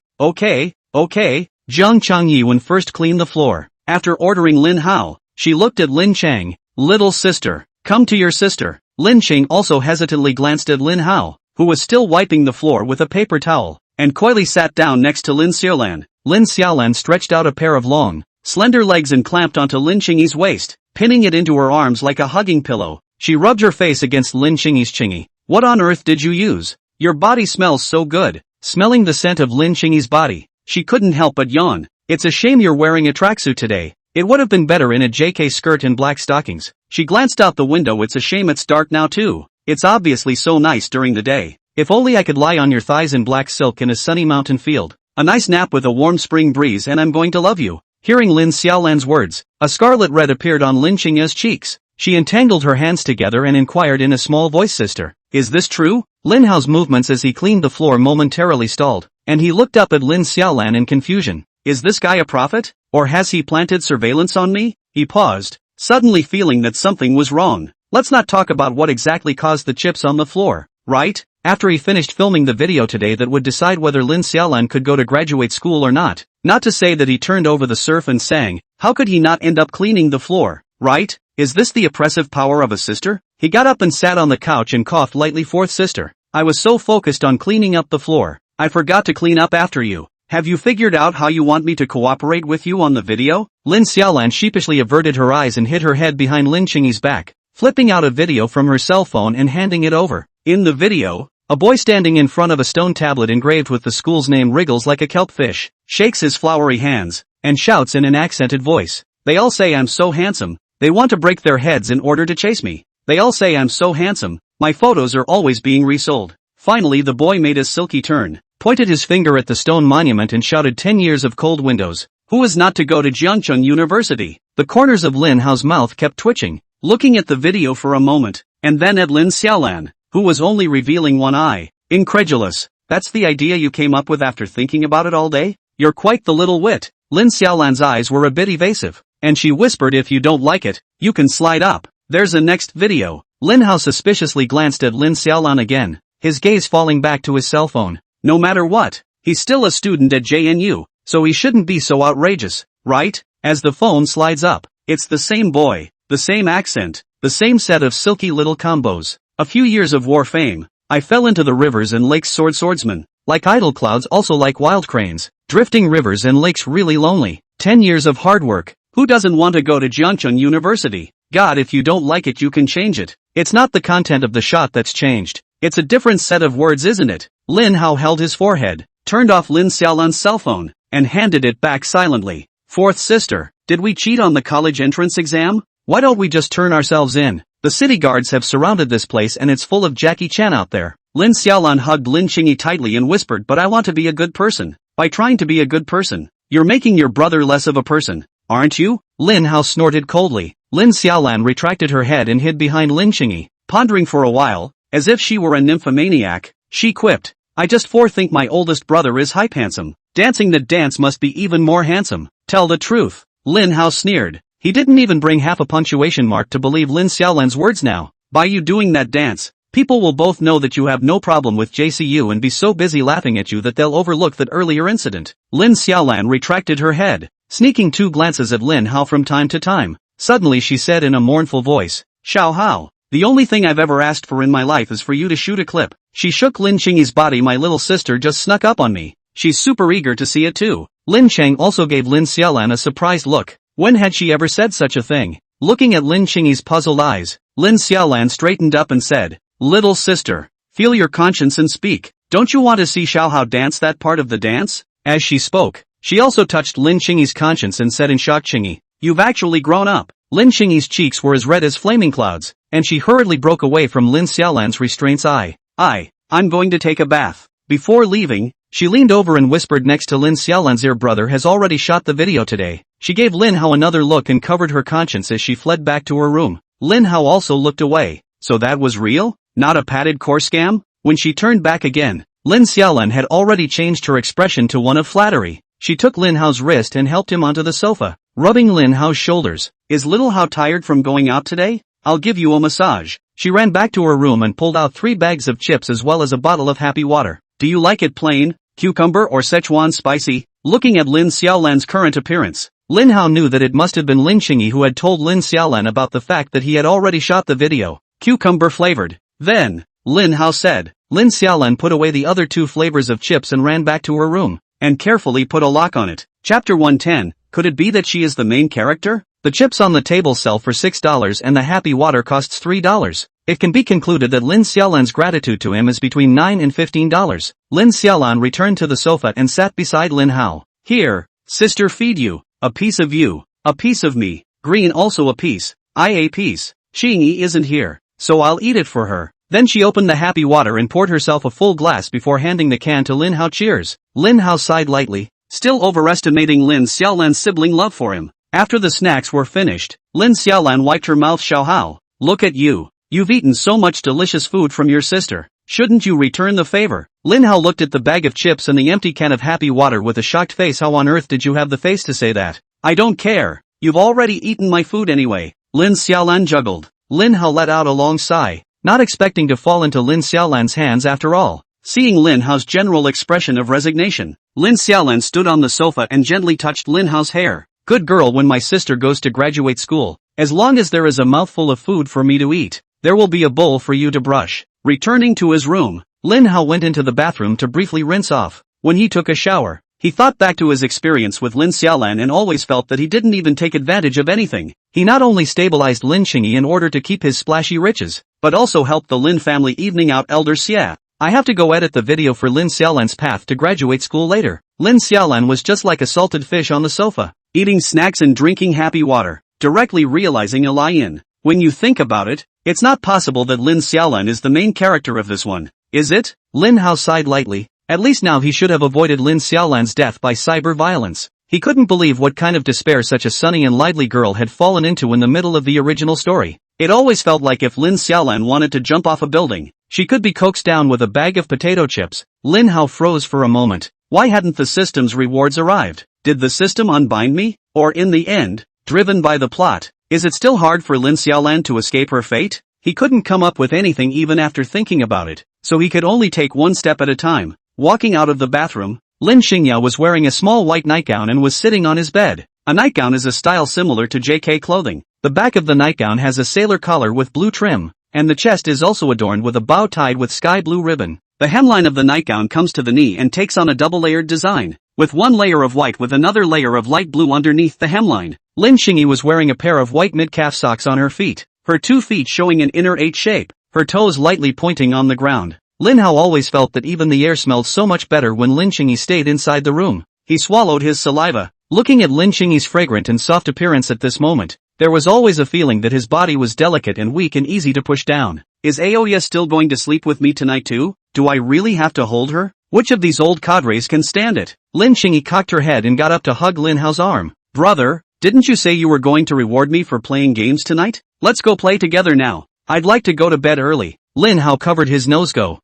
Zhang Changyi when first cleaned the floor. After ordering Lin Hao, she looked at Lin Cheng. "Little sister, come to your sister." Lin Cheng also hesitantly glanced at Lin Hao, who was still wiping the floor with a paper towel, and coyly sat down next to Lin Xiaolan. Lin Xiaolan stretched out a pair of long, slender legs and clamped onto Lin Chengyi's waist, pinning it into her arms like a hugging pillow. She rubbed her face against Lin Chengyi's chingy. "What on earth did you use? Your body smells so good." Smelling the scent of Lin Chengyi's body, she couldn't help but yawn. "It's a shame you're wearing a tracksuit today. It would have been better in a JK skirt and black stockings." She glanced out the window. "It's a shame it's dark now too. It's obviously so nice during the day. If only I could lie on your thighs in black silk in a sunny mountain field. A nice nap with a warm spring breeze and I'm going to love you." Hearing Lin Xiaolan's words, a scarlet red appeared on Lin Chengyi's cheeks. She entangled her hands together and inquired in a small voice, "Sister, is this true?" Lin Hao's movements as he cleaned the floor momentarily stalled, and he looked up at Lin Xiaolan in confusion. "Is this guy a prophet? Or has he planted surveillance on me?" He paused, suddenly feeling that something was wrong. "Let's not talk about what exactly caused the chips on the floor, right?" After he finished filming the video today that would decide whether Lin Xiaolan could go to graduate school or not. Not to say that he turned over the surf and sang, how could he not end up cleaning the floor, right? Is this the oppressive power of a sister? He got up and sat on the couch and coughed lightly. "Fourth sister, I was so focused on cleaning up the floor, I forgot to clean up after you. Have you figured out how you want me to cooperate with you on the video?" Lin Xiaolan sheepishly averted her eyes and hid her head behind Lin Chengyi's back, flipping out a video from her cell phone and handing it over. In the video, A boy standing in front of a stone tablet engraved with the school's name wriggles like a kelpfish, shakes his flowery hands, and shouts in an accented voice. They all say I'm so handsome, they want to break their heads in order to chase me. They all say I'm so handsome, my photos are always being resold. Finally the boy made a silky turn, pointed his finger at the stone monument and shouted 10 years of cold windows. Who is not to go to Jiangcheng University? The corners of Lin Hao's mouth kept twitching, looking at the video for a moment, and then at Lin Xiaolan, who was only revealing one eye. Incredulous. That's the idea you came up with after thinking about it all day? You're quite the little wit. Lin Xiaolan's eyes were a bit evasive, and she whispered, if you don't like it, you can slide up. There's a next video. Lin Hao suspiciously glanced at Lin Xiaolan again, his gaze falling back to his cell phone. No matter what, he's still a student at JNU, so he shouldn't be so outrageous, right? As the phone slides up, it's the same boy, the same accent, the same set of silky little combos. A few years of war fame. I fell into the rivers and lakes swordsman. Like idle clouds also like wild cranes. Drifting rivers and lakes really lonely. 10 years of hard work. Who doesn't want to go to Jiangcheng University? God, if you don't like it you can change it. It's not the content of the shot that's changed. It's a different set of words, isn't it? Lin Hao held his forehead, turned off Lin Xiaolan's cell phone, and handed it back silently. Fourth sister, did we cheat on the college entrance exam? Why don't we just turn ourselves in? The city guards have surrounded this place and it's full of Jackie Chan out there. Lin Xiaolan hugged Lin Qingyi tightly and whispered, but I want to be a good person. By trying to be a good person, you're making your brother less of a person, aren't you? Lin Hao snorted coldly. Lin Xiaolan retracted her head and hid behind Lin Qingyi, pondering for a while, as if she were a nymphomaniac. She quipped, I just think my oldest brother is hype handsome. Dancing the dance must be even more handsome. Tell the truth. Lin Hao sneered. He didn't even bring half a punctuation mark to believe Lin Xiaolan's words now. By you doing that dance, people will both know that you have no problem with JCU and be so busy laughing at you that they'll overlook that earlier incident. Lin Xiaolan retracted her head, sneaking 2 glances at Lin Hao from time to time. Suddenly she said in a mournful voice, Xiao Hao, the only thing I've ever asked for in my life is for you to shoot a clip. She shook Lin Qingyi's body. My little sister just snuck up on me. She's super eager to see it too. Lin Cheng also gave Lin Xiaolan a surprised look. When had she ever said such a thing? Looking at Lin Qingyi's puzzled eyes, Lin Xiaolan straightened up and said, Little sister, feel your conscience and speak. Don't you want to see Xiao Hao dance that part of the dance? As she spoke, she also touched Lin Qingyi's conscience and said in shock, Qingyi, you've actually grown up. Lin Qingyi's cheeks were as red as flaming clouds, and she hurriedly broke away from Lin Xiaolan's restraints. I'm going to take a bath. Before leaving, she leaned over and whispered next to Lin Xiaolan's ear, brother has already shot the video today. She gave Lin Hao another look and covered her conscience as she fled back to her room. Lin Hao also looked away. So that was real? Not a padded core scam? When she turned back again, Lin Xiaolan had already changed her expression to one of flattery. She took Lin Hao's wrist and helped him onto the sofa, rubbing Lin Hao's shoulders. Is little Hao tired from going out today? I'll give you a massage. She ran back to her room and pulled out 3 bags of chips as well as a bottle of happy water. Do you like it plain, cucumber or Szechuan spicy? Looking at Lin Xiaolan's current appearance, Lin Hao knew that it must have been Lin Qingyi who had told Lin Xiaolan about the fact that he had already shot the video. Cucumber flavored. Then, Lin Hao said. Lin Xiaolan put away the other 2 flavors of chips and ran back to her room, and carefully put a lock on it. Chapter 110, could it be that she is the main character? The chips on the table sell for $6 and the happy water costs $3. It can be concluded that Lin Xiaolan's gratitude to him is between $9 and $15. Lin Xiaolan returned to the sofa and sat beside Lin Hao. Here, sister, feed you. A piece of you. A piece of me. Green also a piece. A piece. Qingyi isn't here, so I'll eat it for her. Then she opened the happy water and poured herself a full glass before handing the can to Lin Hao. Cheers. Lin Hao sighed lightly, still overestimating Lin Xiaolan's sibling love for him. After the snacks were finished, Lin Xiaolan wiped her mouth. Xiao Hao, look at you. You've eaten so much delicious food from your sister. Shouldn't you return the favor? Lin Hao looked at the bag of chips and the empty can of happy water with a shocked face. How on earth did you have the face to say that? I don't care. You've already eaten my food anyway. Lin Xiaolan juggled. Lin Hao let out a long sigh, not expecting to fall into Lin Xiaolan's hands after all. Seeing Lin Hao's general expression of resignation, Lin Xiaolan stood on the sofa and gently touched Lin Hao's hair. Good girl. When my sister goes to graduate school, as long as there is a mouthful of food for me to eat, there will be a bowl for you to brush. Returning to his room, Lin Hao went into the bathroom to briefly rinse off. When he took a shower, he thought back to his experience with Lin Xiaolan and always felt that he didn't even take advantage of anything. He not only stabilized Lin Qingyi in order to keep his splashy riches, but also helped the Lin family, evening out elder Xia. I have to go edit the video for Lin Xiaolan's path to graduate school later. Lin Xiaolan was just like a salted fish on the sofa, eating snacks and drinking happy water, directly realizing a lie-in. When you think about it, it's not possible that Lin Xiaolan is the main character of this one, is it? Lin Hao sighed lightly. At least now he should have avoided Lin Xiaolan's death by cyber violence. He couldn't believe what kind of despair such a sunny and lively girl had fallen into in the middle of the original story. It always felt like if Lin Xiaolan wanted to jump off a building, she could be coaxed down with a bag of potato chips. Lin Hao froze for a moment. Why hadn't the system's rewards arrived? Did the system unbind me? Or in the end, driven by the plot, is it still hard for Lin Xiaolan to escape her fate? He couldn't come up with anything even after thinking about it, so he could only take one step at a time. Walking out of the bathroom, Lin Xingya was wearing a small white nightgown and was sitting on his bed. A nightgown is a style similar to JK clothing. The back of the nightgown has a sailor collar with blue trim, and the chest is also adorned with a bow tied with sky blue ribbon. The hemline of the nightgown comes to the knee and takes on a double-layered design, with one layer of white with another layer of light blue underneath the hemline. Lin Xingyi was wearing a pair of white mid-calf socks on her feet, her 2 feet showing an inner H shape, her toes lightly pointing on the ground. Lin Hao always felt that even the air smelled so much better when Lin Xingyi stayed inside the room. He swallowed his saliva. Looking at Lin Xingyi's fragrant and soft appearance at this moment, there was always a feeling that his body was delicate and weak and easy to push down. Is Aoya still going to sleep with me tonight too? Do I really have to hold her? Which of these old cadres can stand it? Lin Xingyi cocked her head and got up to hug Lin Hao's arm. Brother, didn't you say you were going to reward me for playing games tonight? Let's go play together now. I'd like to go to bed early. Lin Hao covered his nose. Go.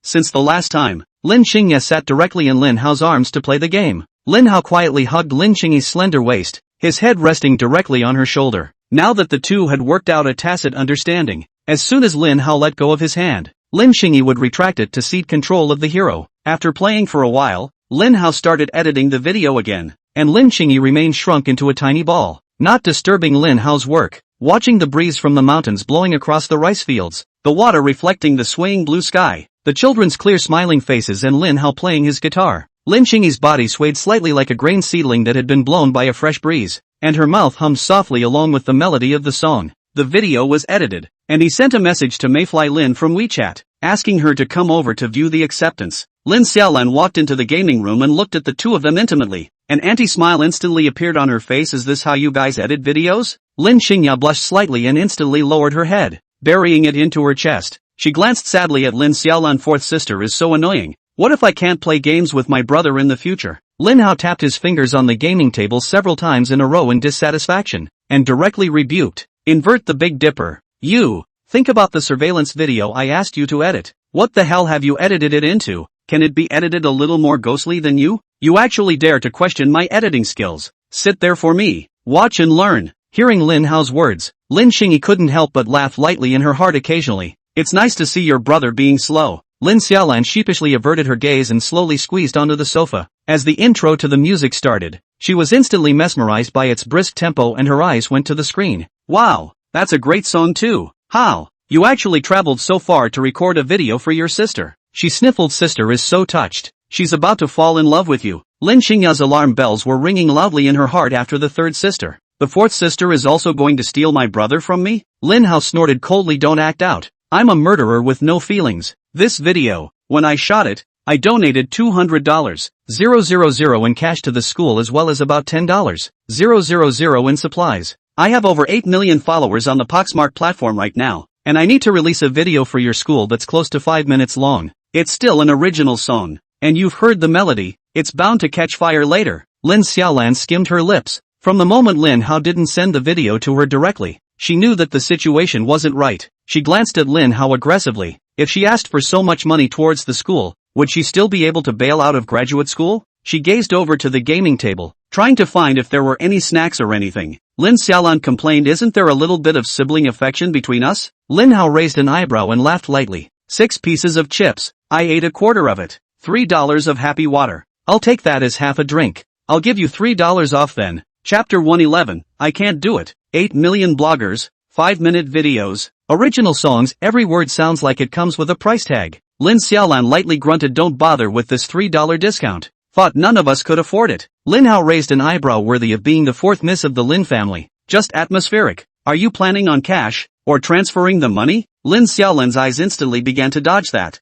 Since the last time, Lin Xingya sat directly in Lin Hao's arms to play the game. Lin Hao quietly hugged Lin Xingyi's slender waist, his head resting directly on her shoulder. Now that the two had worked out a tacit understanding, as soon as Lin Hao let go of his hand, Lin Xingyi would retract it to cede control of the hero. After playing for a while, Lin Hao started editing the video again, and Lin Xingyi remained shrunk into a tiny ball, not disturbing Lin Hao's work. Watching the breeze from the mountains blowing across the rice fields, the water reflecting the swaying blue sky, the children's clear smiling faces and Lin Hao playing his guitar. Lin Xingyi's body swayed slightly like a grain seedling that had been blown by a fresh breeze, and her mouth hummed softly along with the melody of the song. The video was edited, and he sent a message to Mayfly Lin from WeChat, asking her to come over to view the acceptance. Lin Xiaolan walked into the gaming room and looked at the two of them intimately. An anti-smile instantly appeared on her face. Is this how you guys edit videos? Lin Xingya blushed slightly and instantly lowered her head, burying it into her chest. She glanced sadly at Lin Xiaolan. Fourth sister is so annoying. What if I can't play games with my brother in the future? Lin Hao tapped his fingers on the gaming table several times in a row in dissatisfaction, and directly rebuked. Invert the Big Dipper. You, think about the surveillance video I asked you to edit. What the hell have you edited it into? Can it be edited a little more ghostly than you? You actually dare to question my editing skills. Sit there for me. Watch and learn. Hearing Lin Hao's words, Lin Xingyi couldn't help but laugh lightly in her heart occasionally. It's nice to see your brother being slow. Lin Xiaolan sheepishly averted her gaze and slowly squeezed onto the sofa. As the intro to the music started, she was instantly mesmerized by its brisk tempo and her eyes went to the screen. Wow, that's a great song too. How? You actually traveled so far to record a video for your sister. She sniffled. Sister is so touched. She's about to fall in love with you. Lin Xingya's alarm bells were ringing loudly in her heart after the third sister. The fourth sister is also going to steal my brother from me? Lin Hao snorted coldly. Don't act out. I'm a murderer with no feelings. This video, when I shot it, I donated $200,000 in cash to the school as well as about $10,000 in supplies. I have over 8 million followers on the Poxmark platform right now, and I need to release a video for your school that's close to 5 minutes long. It's still an original song, and you've heard the melody. It's bound to catch fire later. Lin Xiaolan skimmed her lips. From the moment Lin Hao didn't send the video to her directly, she knew that the situation wasn't right. She glanced at Lin Hao aggressively. If she asked for so much money towards the school, would she still be able to bail out of graduate school? She gazed over to the gaming table, trying to find if there were any snacks or anything. Lin Xiaolan complained, isn't there a little bit of sibling affection between us? Lin Hao raised an eyebrow and laughed lightly. 6 pieces of chips. I ate a quarter of it. $3 of happy water. I'll take that as half a drink. I'll give you $3 off then. Chapter 111, I can't do it. 8 million bloggers, 5-minute videos, original songs. Every word sounds like it comes with a price tag. Lin Xiaolan lightly grunted. Don't bother with this $3 discount. Thought none of us could afford it. Lin Hao raised an eyebrow, worthy of being the fourth miss of the Lin family. Just atmospheric. Are you planning on cash? Or transferring the money? Lin Xiaolan's eyes instantly began to dodge that.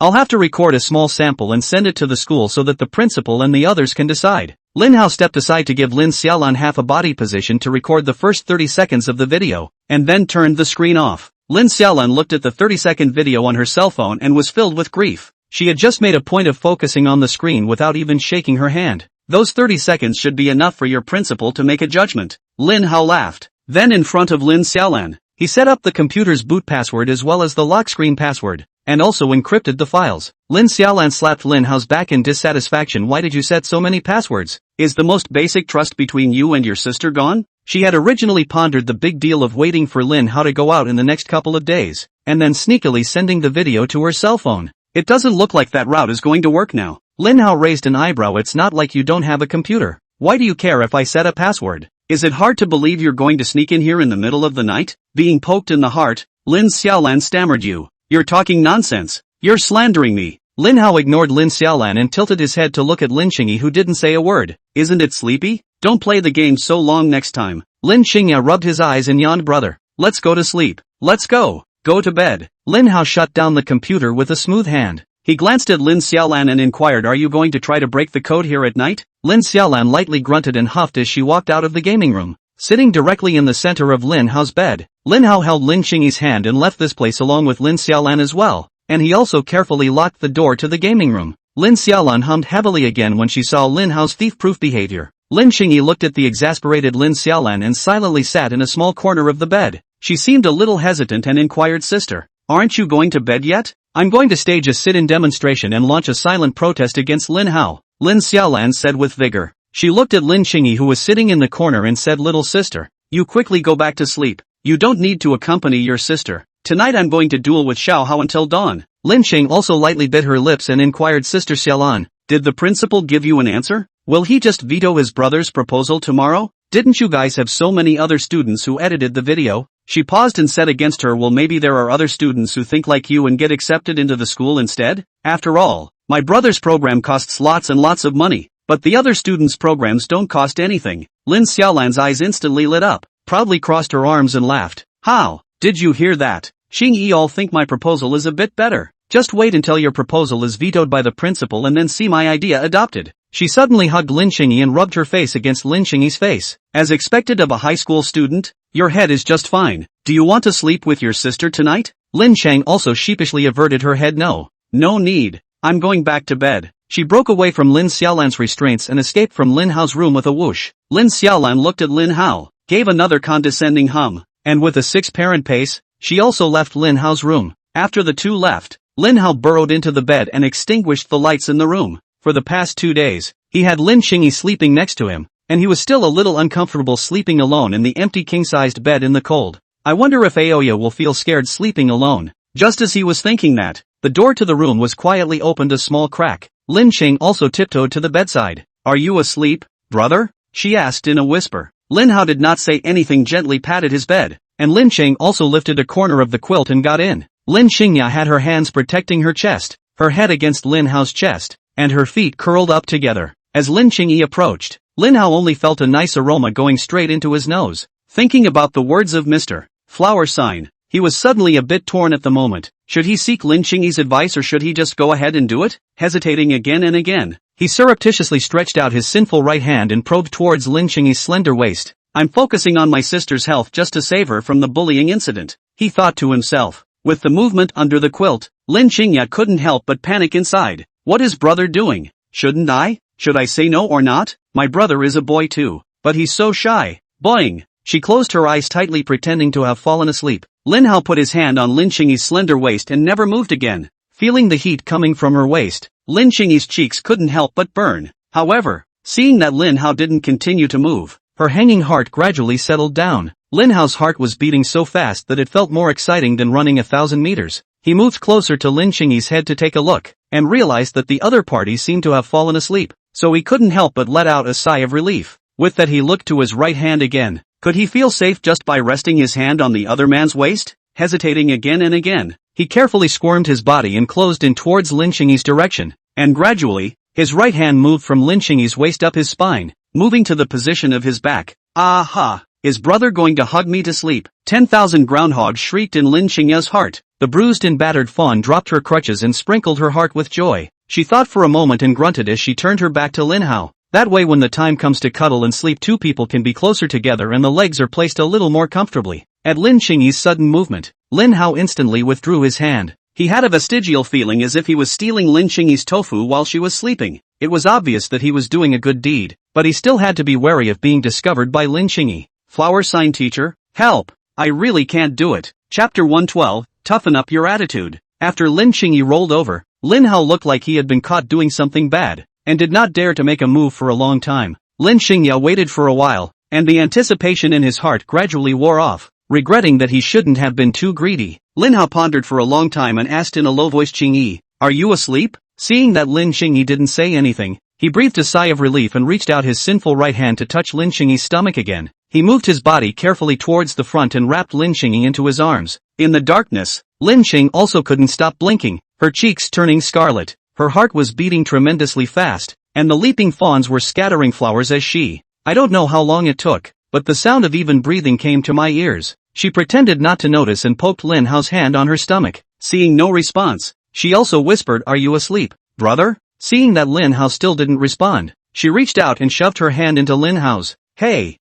I'll have to record a small sample and send it to the school so that the principal and the others can decide. Lin Hao stepped aside to give Lin Xiaolan half a body position to record the first 30 seconds of the video, and then turned the screen off. Lin Xiaolan looked at the 30-second video on her cell phone and was filled with grief. She had just made a point of focusing on the screen without even shaking her hand. Those 30 seconds should be enough for your principal to make a judgment. Lin Hao laughed. Then in front of Lin Xiaolan, he set up the computer's boot password as well as the lock screen password, and also encrypted the files. Lin Xiaolan slapped Lin Hao's back in dissatisfaction. Why did you set so many passwords? Is the most basic trust between you and your sister gone? She had originally pondered the big deal of waiting for Lin Hao to go out in the next couple of days, and then sneakily sending the video to her cell phone. It doesn't look like that route is going to work now. Lin Hao raised an eyebrow. It's not like you don't have a computer. Why do you care if I set a password? Is it hard to believe you're going to sneak in here in the middle of the night? Being poked in the heart, Lin Xiaolan stammered. You're talking nonsense. You're slandering me. Lin Hao ignored Lin Xiaolan and tilted his head to look at Lin Xingyi, who didn't say a word. Isn't it sleepy? Don't play the game so long next time. Lin Xingyi rubbed his eyes and yawned. Brother, let's go to sleep. Let's go. Go to bed. Lin Hao shut down the computer with a smooth hand. He glanced at Lin Xiaolan and inquired, are you going to try to break the code here at night? Lin Xiaolan lightly grunted and huffed as she walked out of the gaming room. Sitting directly in the center of Lin Hao's bed, Lin Hao held Lin Xingyi's hand and left this place along with Lin Xiaolan as well, and he also carefully locked the door to the gaming room. Lin Xiaolan hummed heavily again when she saw Lin Hao's thief-proof behavior. Lin Xingyi looked at the exasperated Lin Xiaolan and silently sat in a small corner of the bed. She seemed a little hesitant and inquired, sister, aren't you going to bed yet? I'm going to stage a sit-in demonstration and launch a silent protest against Lin Hao, Lin Xiaolan said with vigor. She looked at Lin Xingyi, who was sitting in the corner, and said, little sister, you quickly go back to sleep. You don't need to accompany your sister. Tonight I'm going to duel with Xiao Hao until dawn. Lin Xing also lightly bit her lips and inquired, sister Xiaolan, did the principal give you an answer? Will he just veto his brother's proposal tomorrow? Didn't you guys have so many other students who edited the video? She paused and said against her, well, maybe there are other students who think like you and get accepted into the school instead? After all, my brother's program costs lots and lots of money, but the other students' programs don't cost anything. Lin Xiaolan's eyes instantly lit up, proudly crossed her arms and laughed. How? Did you hear that? Xingyi, all think my proposal is a bit better. Just wait until your proposal is vetoed by the principal and then see my idea adopted. She suddenly hugged Lin Xingyi and rubbed her face against Lin Xingyi's face. As expected of a high school student, your head is just fine. Do you want to sleep with your sister tonight? Lin Chang also sheepishly averted her head. No need. I'm going back to bed. She broke away from Lin Xiaolan's restraints and escaped from Lin Hao's room with a whoosh. Lin Xiaolan looked at Lin Hao, gave another condescending hum, and with a six-parent pace, she also left Lin Hao's room. After the two left, Lin Hao burrowed into the bed and extinguished the lights in the room. For the past 2 days, he had Lin Xingyi sleeping next to him, and he was still a little uncomfortable sleeping alone in the empty king-sized bed in the cold. I wonder if Aoya will feel scared sleeping alone. Just as he was thinking that, the door to the room was quietly opened a small crack. Lin Xing also tiptoed to the bedside. Are you asleep, brother? She asked in a whisper. Lin Hao did not say anything, gently patted his bed, and Lin Xing also lifted a corner of the quilt and got in. Lin Xingya had her hands protecting her chest, her head against Lin Hao's chest, and her feet curled up together. As Lin Xingyi approached, Lin Hao only felt a nice aroma going straight into his nose. Thinking about the words of Mr. Flower Sign, he was suddenly a bit torn at the moment. Should he seek Lin Xingyi's advice or should he just go ahead and do it? Hesitating again and again, he surreptitiously stretched out his sinful right hand and probed towards Lin Xingyi's slender waist. I'm focusing on my sister's health just to save her from the bullying incident, he thought to himself. With the movement under the quilt, Lin Xingya couldn't help but panic inside. What is brother doing? Should I say no or not? My brother is a boy too, but he's so shy. Boing! She closed her eyes tightly, pretending to have fallen asleep. Lin Hao put his hand on Lin Xingyi's slender waist and never moved again. Feeling the heat coming from her waist, Lin Xingyi's cheeks couldn't help but burn. However, seeing that Lin Hao didn't continue to move, her hanging heart gradually settled down. Lin Hao's heart was beating so fast that it felt more exciting than running 1,000 meters. He moved closer to Lin Xingyi's head to take a look, and realized that the other party seemed to have fallen asleep, so he couldn't help but let out a sigh of relief. With that, he looked to his right hand again. Could he feel safe just by resting his hand on the other man's waist? Hesitating again and again, he carefully squirmed his body and closed in towards Lin Xingyi's direction, and gradually, his right hand moved from Lin Xingyi's waist up his spine, moving to the position of his back. Aha! Is brother going to hug me to sleep? 10,000 groundhogs shrieked in Lin Xingya's heart. The bruised and battered fawn dropped her crutches and sprinkled her heart with joy. She thought for a moment and grunted as she turned her back to Lin Hao. That way when the time comes to cuddle and sleep, two people can be closer together and the legs are placed a little more comfortably. At Lin Xingyi's sudden movement, Lin Hao instantly withdrew his hand. He had a vestigial feeling as if he was stealing Lin Xingyi's tofu while she was sleeping. It was obvious that he was doing a good deed, but he still had to be wary of being discovered by Lin Xingyi. Flower sign teacher, help! I really can't do it. Chapter 112, Toughen Up Your Attitude. After Lin Xingyi rolled over, Lin Hao looked like he had been caught doing something bad, and did not dare to make a move for a long time. Lin Xingyi waited for a while, and the anticipation in his heart gradually wore off. Regretting that he shouldn't have been too greedy, Lin Hao pondered for a long time and asked in a low voice, Xingyi, are you asleep? Seeing that Lin Xingyi didn't say anything, he breathed a sigh of relief and reached out his sinful right hand to touch Lin Xingyi's stomach again. He moved his body carefully towards the front and wrapped Lin Xingyi into his arms. In the darkness, Lin Xing also couldn't stop blinking, her cheeks turning scarlet. Her heart was beating tremendously fast, and the leaping fawns were scattering flowers as she. I don't know how long it took, but the sound of even breathing came to my ears. She pretended not to notice and poked Lin Hao's hand on her stomach. Seeing no response, she also whispered, are you asleep, brother? Seeing that Lin Hao still didn't respond, she reached out and shoved her hand into Lin Hao's. Hey,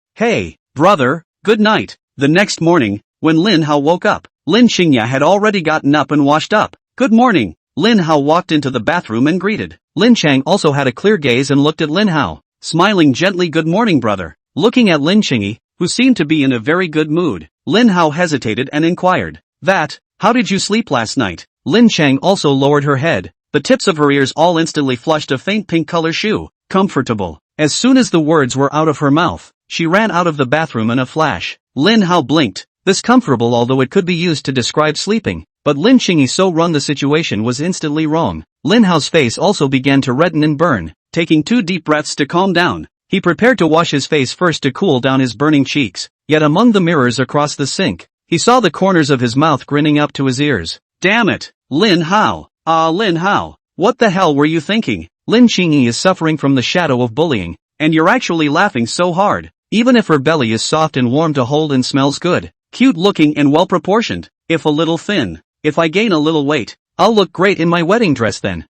brother, good night. The next morning, when Lin Hao woke up, Lin Xingyi had already gotten up and washed up. Good morning. Lin Hao walked into the bathroom and greeted. Lin Chang also had a clear gaze and looked at Lin Hao, smiling gently. Good morning, brother. Looking at Lin Xingyi, who seemed to be in a very good mood, Lin Hao hesitated and inquired, how did you sleep last night? Lin Chang also lowered her head. The tips of her ears all instantly flushed a faint pink color hue. Comfortable. As soon as the words were out of her mouth, she ran out of the bathroom in a flash. Lin Hao blinked. This comfortable, although it could be used to describe sleeping, but Lin Xingyi so run the situation, was instantly wrong. Lin Hao's face also began to redden and burn. Taking 2 deep breaths to calm down, he prepared to wash his face first to cool down his burning cheeks. Yet among the mirrors across the sink, he saw the corners of his mouth grinning up to his ears. Damn it, Lin Hao. Lin Hao, what the hell were you thinking? Lin Xingyi is suffering from the shadow of bullying, and you're actually laughing so hard. Even if her belly is soft and warm to hold and smells good, cute looking and well proportioned, if a little thin, if I gain a little weight, I'll look great in my wedding dress then.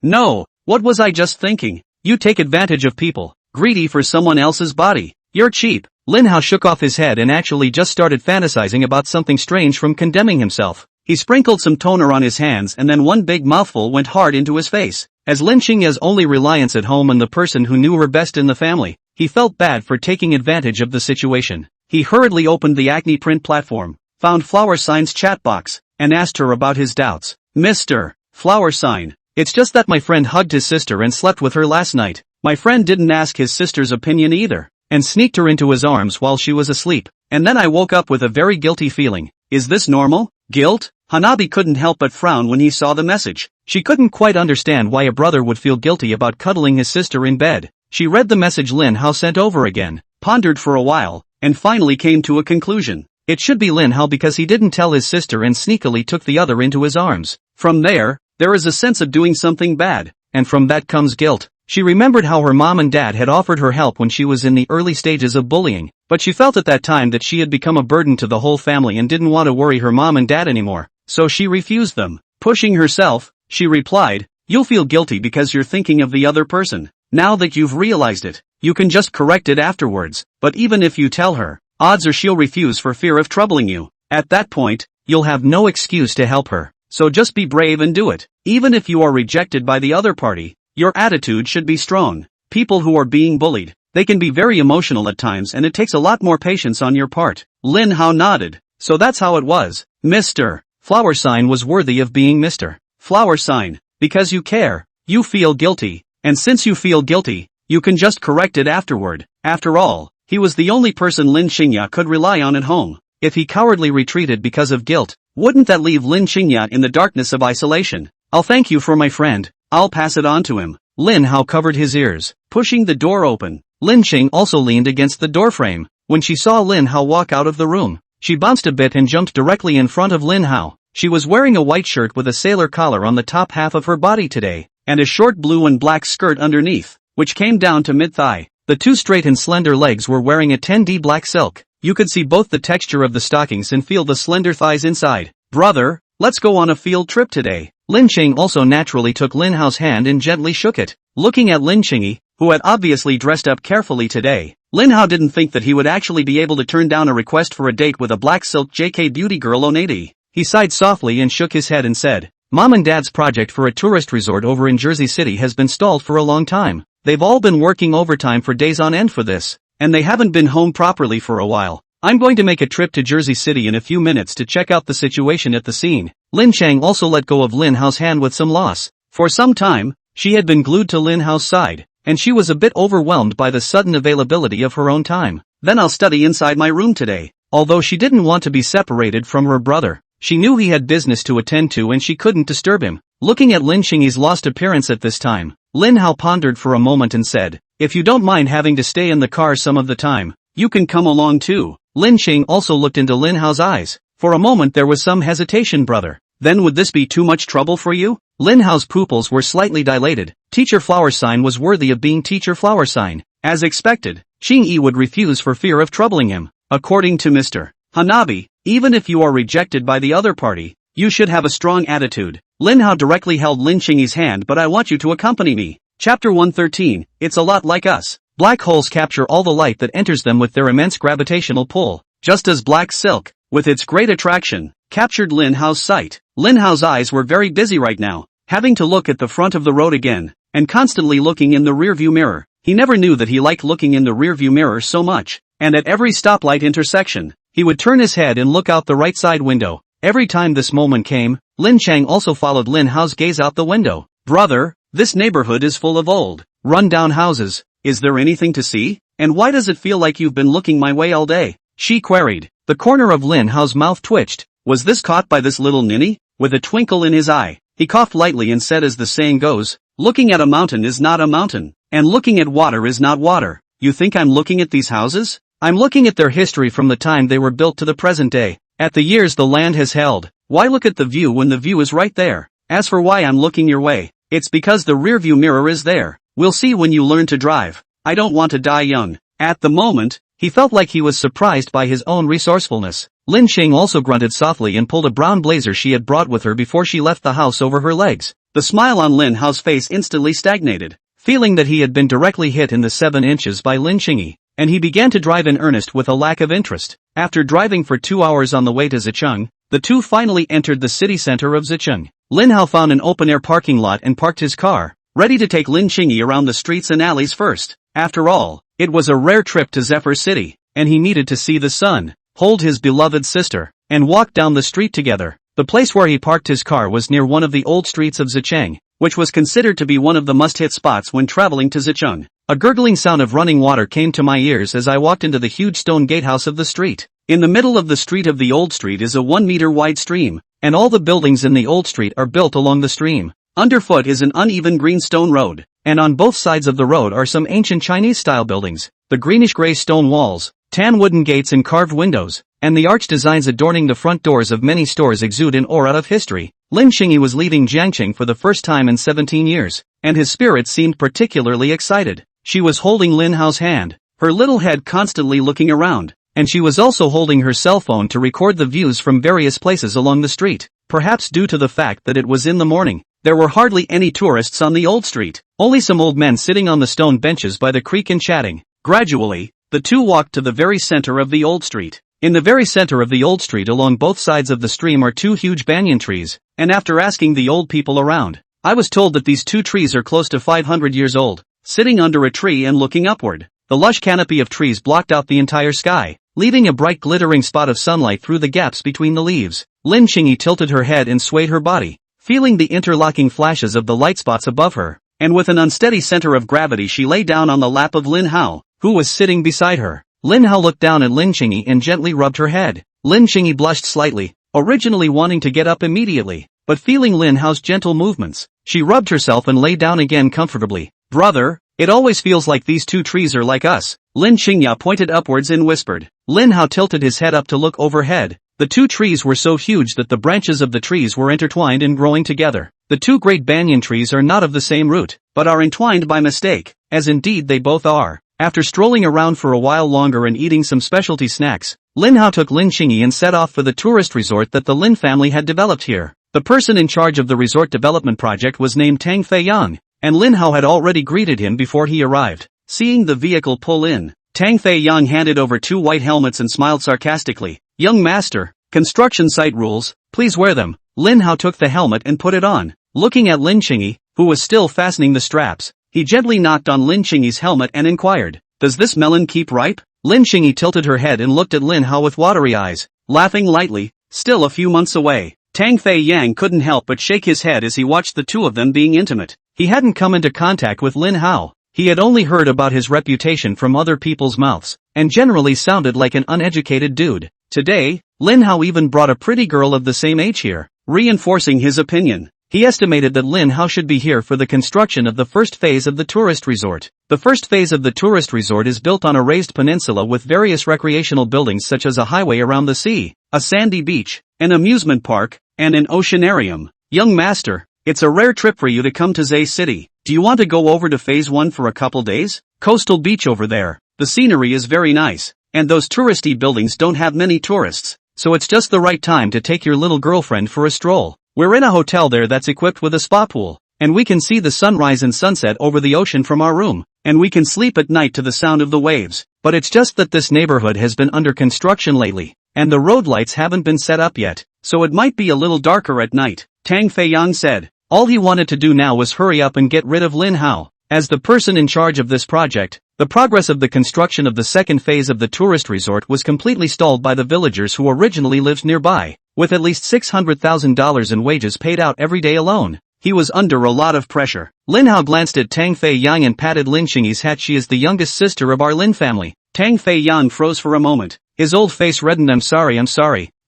No, what was I just thinking? You take advantage of people, greedy for someone else's body. You're cheap. Lin Hao shook off his head and actually just started fantasizing about something strange from condemning himself. He sprinkled some toner on his hands and then one big mouthful went hard into his face. As Lin Xingya's only reliance at home and the person who knew her best in the family, he felt bad for taking advantage of the situation. He hurriedly opened the Acne print platform, found Flower Sign's chat box, and asked her about his doubts. Mr. Flower Sign, it's just that my friend hugged his sister and slept with her last night. My friend didn't ask his sister's opinion either, and sneaked her into his arms while she was asleep. And then I woke up with a very guilty feeling. Is this normal? Guilt? Hanabi couldn't help but frown when he saw the message. She couldn't quite understand why a brother would feel guilty about cuddling his sister in bed. She read the message Lin Hao sent over again, pondered for a while, and finally came to a conclusion. It should be Lin Hao because he didn't tell his sister and sneakily took the other into his arms. From there is a sense of doing something bad, and from that comes guilt. She remembered how her mom and dad had offered her help when she was in the early stages of bullying, but she felt at that time that she had become a burden to the whole family and didn't want to worry her mom and dad anymore, so she refused them. Pushing herself, she replied, you'll feel guilty because you're thinking of the other person. Now that you've realized it, you can just correct it afterwards, but even if you tell her, odds are she'll refuse for fear of troubling you. At that point, you'll have no excuse to help her, so just be brave and do it. Even if you are rejected by the other party, your attitude should be strong. People who are being bullied, they can be very emotional at times and it takes a lot more patience on your part. Lin Hao nodded. So that's how it was. Mr. Flower Sign was worthy of being Mr. Flower Sign, because you care, you feel guilty, and since you feel guilty, you can just correct it afterward. After all, he was the only person Lin Xingyi could rely on at home. If he cowardly retreated because of guilt, wouldn't that leave Lin Xingyi in the darkness of isolation? I'll thank you for my friend. I'll pass it on to him. Lin Hao covered his ears, pushing the door open. Lin Xing also leaned against the doorframe. When she saw Lin Hao walk out of the room, she bounced a bit and jumped directly in front of Lin Hao. She was wearing a white shirt with a sailor collar on the top half of her body today, and a short blue and black skirt underneath, which came down to mid-thigh. The two straight and slender legs were wearing a 10D black silk. You could see both the texture of the stockings and feel the slender thighs inside. "Brother, let's go on a field trip today." Lin Cheng also naturally took Lin Hao's hand and gently shook it. Looking at Lin Chengi, who had obviously dressed up carefully today, Lin Hao didn't think that he would actually be able to turn down a request for a date with a black silk JK beauty girl Onady. He sighed softly and shook his head and said, "Mom and Dad's project for a tourist resort over in Jersey City has been stalled for a long time. They've all been working overtime for days on end for this, and they haven't been home properly for a while. I'm going to make a trip to Jersey City in a few minutes to check out the situation at the scene." Lin Cheng also let go of Lin Hao's hand with some loss. For some time, she had been glued to Lin Hao's side, and she was a bit overwhelmed by the sudden availability of her own time. "Then I'll study inside my room today." Although she didn't want to be separated from her brother, she knew he had business to attend to and she couldn't disturb him. Looking at Lin Chengi's lost appearance at this time, Lin Hao pondered for a moment and said, "If you don't mind having to stay in the car some of the time, you can come along too." Lin Cheng also looked into Lin Hao's eyes. For a moment there was some hesitation. "Brother, then would this be too much trouble for you?" Lin Hao's pupils were slightly dilated. Teacher flower sign was worthy of being teacher flower sign. As expected, Qing Yi would refuse for fear of troubling him. According to Mr. Hanabi, even if you are rejected by the other party, you should have a strong attitude. Lin Hao directly held Lin Chengi's hand. "But I want you to accompany me." Chapter 113, It's a Lot Like Us. Black holes capture all the light that enters them with their immense gravitational pull, just as black silk, with its great attraction, captured Lin Hao's sight. Lin Hao's eyes were very busy right now, having to look at the front of the road again, and constantly looking in the rearview mirror. He never knew that he liked looking in the rearview mirror so much, and at every stoplight intersection, he would turn his head and look out the right side window. Every time this moment came, Lin Cheng also followed Lin Hao's gaze out the window. "Brother, this neighborhood is full of old, run-down houses. Is there anything to see? And why does it feel like you've been looking my way all day?" she queried. The corner of Lin Hao's mouth twitched. Was this caught by this little ninny? With a twinkle in his eye, he coughed lightly and said, as the saying goes, "Looking at a mountain is not a mountain, and looking at water is not water. You think I'm looking at these houses? I'm looking at their history from the time they were built to the present day, at the years the land has held. Why look at the view when the view is right there? As for why I'm looking your way, it's because the rearview mirror is there. We'll see when you learn to drive. I don't want to die young." At the moment, he felt like he was surprised by his own resourcefulness. Lin Cheng also grunted softly and pulled a brown blazer she had brought with her before she left the house over her legs. The smile on Lin Hao's face instantly stagnated, feeling that he had been directly hit in the 7 inches by Lin Chengi, and he began to drive in earnest with a lack of interest. After driving for 2 hours on the way to Zicheng, the two finally entered the city center of Zicheng. Lin Hao found an open-air parking lot and parked his car, ready to take Lin Chengi around the streets and alleys first. After all, it was a rare trip to Zephyr City, and he needed to see the sun, hold his beloved sister, and walk down the street together. The place where he parked his car was near one of the old streets of Zicheng, which was considered to be one of the must-hit spots when traveling to Zicheng. A gurgling sound of running water came to my ears as I walked into the huge stone gatehouse of the street. In the middle of the street of the old street is a 1-meter-wide stream, and all the buildings in the old street are built along the stream. Underfoot is an uneven green stone road, and on both sides of the road are some ancient Chinese-style buildings. The greenish-gray stone walls, tan wooden gates and carved windows, and the arch designs adorning the front doors of many stores exude an aura of history. Lin Chengi was leaving Jiangqing for the first time in 17 years, and his spirits seemed particularly excited. She was holding Lin Hao's hand, her little head constantly looking around, and she was also holding her cell phone to record the views from various places along the street. Perhaps due to the fact that it was in the morning, there were hardly any tourists on the old street, only some old men sitting on the stone benches by the creek and chatting. Gradually, the two walked to the very center of the old street. In the very center of the old street along both sides of the stream are 2 huge banyan trees, and after asking the old people around, I was told that these 2 trees are close to 500 years old. Sitting under a tree and looking upward, the lush canopy of trees blocked out the entire sky, leaving a bright glittering spot of sunlight through the gaps between the leaves. Lin Chengi tilted her head and swayed her body, feeling the interlocking flashes of the light spots above her, and with an unsteady center of gravity she lay down on the lap of Lin Hao, who was sitting beside her. Lin Hao looked down at Lin Chengi and gently rubbed her head. Lin Chengi blushed slightly, originally wanting to get up immediately, but feeling Lin Hao's gentle movements, she rubbed herself and lay down again comfortably. "Brother, it always feels like these 2 trees are like us." Lin Qingya pointed upwards and whispered. Lin Hao tilted his head up to look overhead. The 2 trees were so huge that the branches of the trees were intertwined and growing together. The 2 great banyan trees are not of the same root, but are entwined by mistake, as indeed they both are. After strolling around for a while longer and eating some specialty snacks, Lin Hao took Lin Qingyi and set off for the tourist resort that the Lin family had developed here. The person in charge of the resort development project was named Tang Feiyang, and Lin Hao had already greeted him before he arrived. Seeing the vehicle pull in, Tang Feiyang handed over 2 white helmets and smiled sarcastically. "Young master, construction site rules, please wear them." Lin Hao took the helmet and put it on. Looking at Lin Qingyi, who was still fastening the straps, he gently knocked on Lin Qingyi's helmet and inquired, "Does this melon keep ripe?" Lin Qingyi tilted her head and looked at Lin Hao with watery eyes, laughing lightly. Still a few months away, Tang Feiyang couldn't help but shake his head as he watched the two of them being intimate. He hadn't come into contact with Lin Hao. He had only heard about his reputation from other people's mouths, and generally sounded like an uneducated dude. Today, Lin Hao even brought a pretty girl of the same age here, reinforcing his opinion. He estimated that Lin Hao should be here for the construction of the first phase of the tourist resort. The first phase of the tourist resort is built on a raised peninsula with various recreational buildings such as a highway around the sea, a sandy beach, an amusement park, and an oceanarium. "Young master, it's a rare trip for you to come to Zay City. Do you want to go over to phase 1 for a couple days? Coastal beach over there. The scenery is very nice, and those touristy buildings don't have many tourists, so it's just the right time to take your little girlfriend for a stroll. We're in a hotel there that's equipped with a spa pool, and we can see the sunrise and sunset over the ocean from our room, and we can sleep at night to the sound of the waves. But it's just that this neighborhood has been under construction lately, and the road lights haven't been set up yet, so it might be a little darker at night," Tang Feiyang said. All he wanted to do now was hurry up and get rid of Lin Hao. As the person in charge of this project, the progress of the construction of the second phase of the tourist resort was completely stalled by the villagers who originally lived nearby, with at least $600,000 in wages paid out every day alone. He was under a lot of pressure. Lin Hao glanced at Tang Feiyang and patted Lin Qingyi's hat. "She is the youngest sister of our Lin family." Tang Feiyang froze for a moment. His old face reddened. I'm sorry,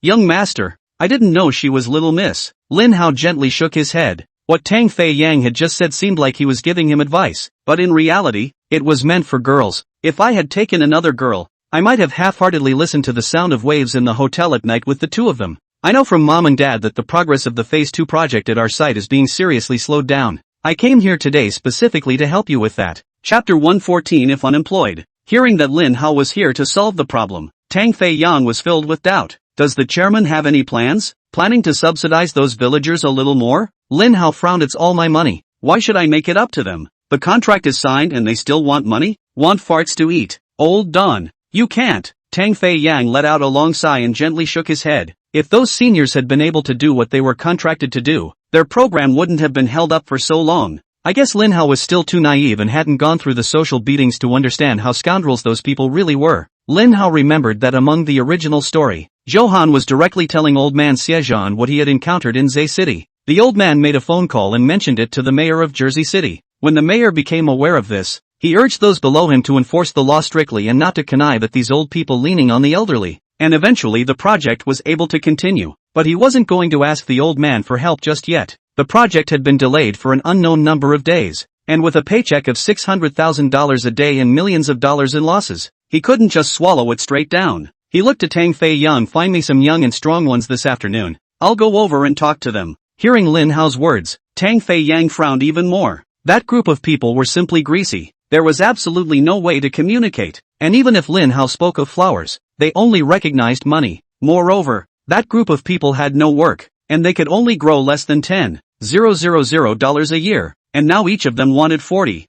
young master. I didn't know she was little miss." Lin Hao gently shook his head. What Tang Feiyang had just said seemed like he was giving him advice, but in reality, it was meant for girls. If I had taken another girl, I might have half-heartedly listened to the sound of waves in the hotel at night with the two of them. I know from Mom and Dad that the progress of the Phase 2 project at our site is being seriously slowed down. I came here today specifically to help you with that. Chapter 114. If unemployed. Hearing that Lin Hao was here to solve the problem, Tang Feiyang was filled with doubt. Does the chairman have any plans? Planning to subsidize those villagers a little more? Lin Hao frowned. It's all my money. Why should I make it up to them? The contract is signed and they still want money? Want farts to eat? Old Don. You can't. Tang Feiyang let out a long sigh and gently shook his head. If those seniors had been able to do what they were contracted to do, their program wouldn't have been held up for so long. I guess Lin Hao was still too naive and hadn't gone through the social beatings to understand how scoundrels those people really were. Lin Hao remembered that among the original story, Johan was directly telling old man Xiejian what he had encountered in Zay City. The old man made a phone call and mentioned it to the mayor of Jersey City. When the mayor became aware of this, he urged those below him to enforce the law strictly and not to connive at these old people leaning on the elderly. And eventually the project was able to continue. But he wasn't going to ask the old man for help just yet. The project had been delayed for an unknown number of days, and with a paycheck of $600,000 a day and millions of dollars in losses, he couldn't just swallow it straight down. He looked to Tang Feiyang. Find me some young and strong ones this afternoon. I'll go over and talk to them. Hearing Lin Hao's words, Tang Feiyang frowned even more. That group of people were simply greasy. There was absolutely no way to communicate, and even if Lin Hao spoke of flowers, they only recognized money. Moreover, that group of people had no work, and they could only grow less than $10,000 a year, and now each of them wanted $40,000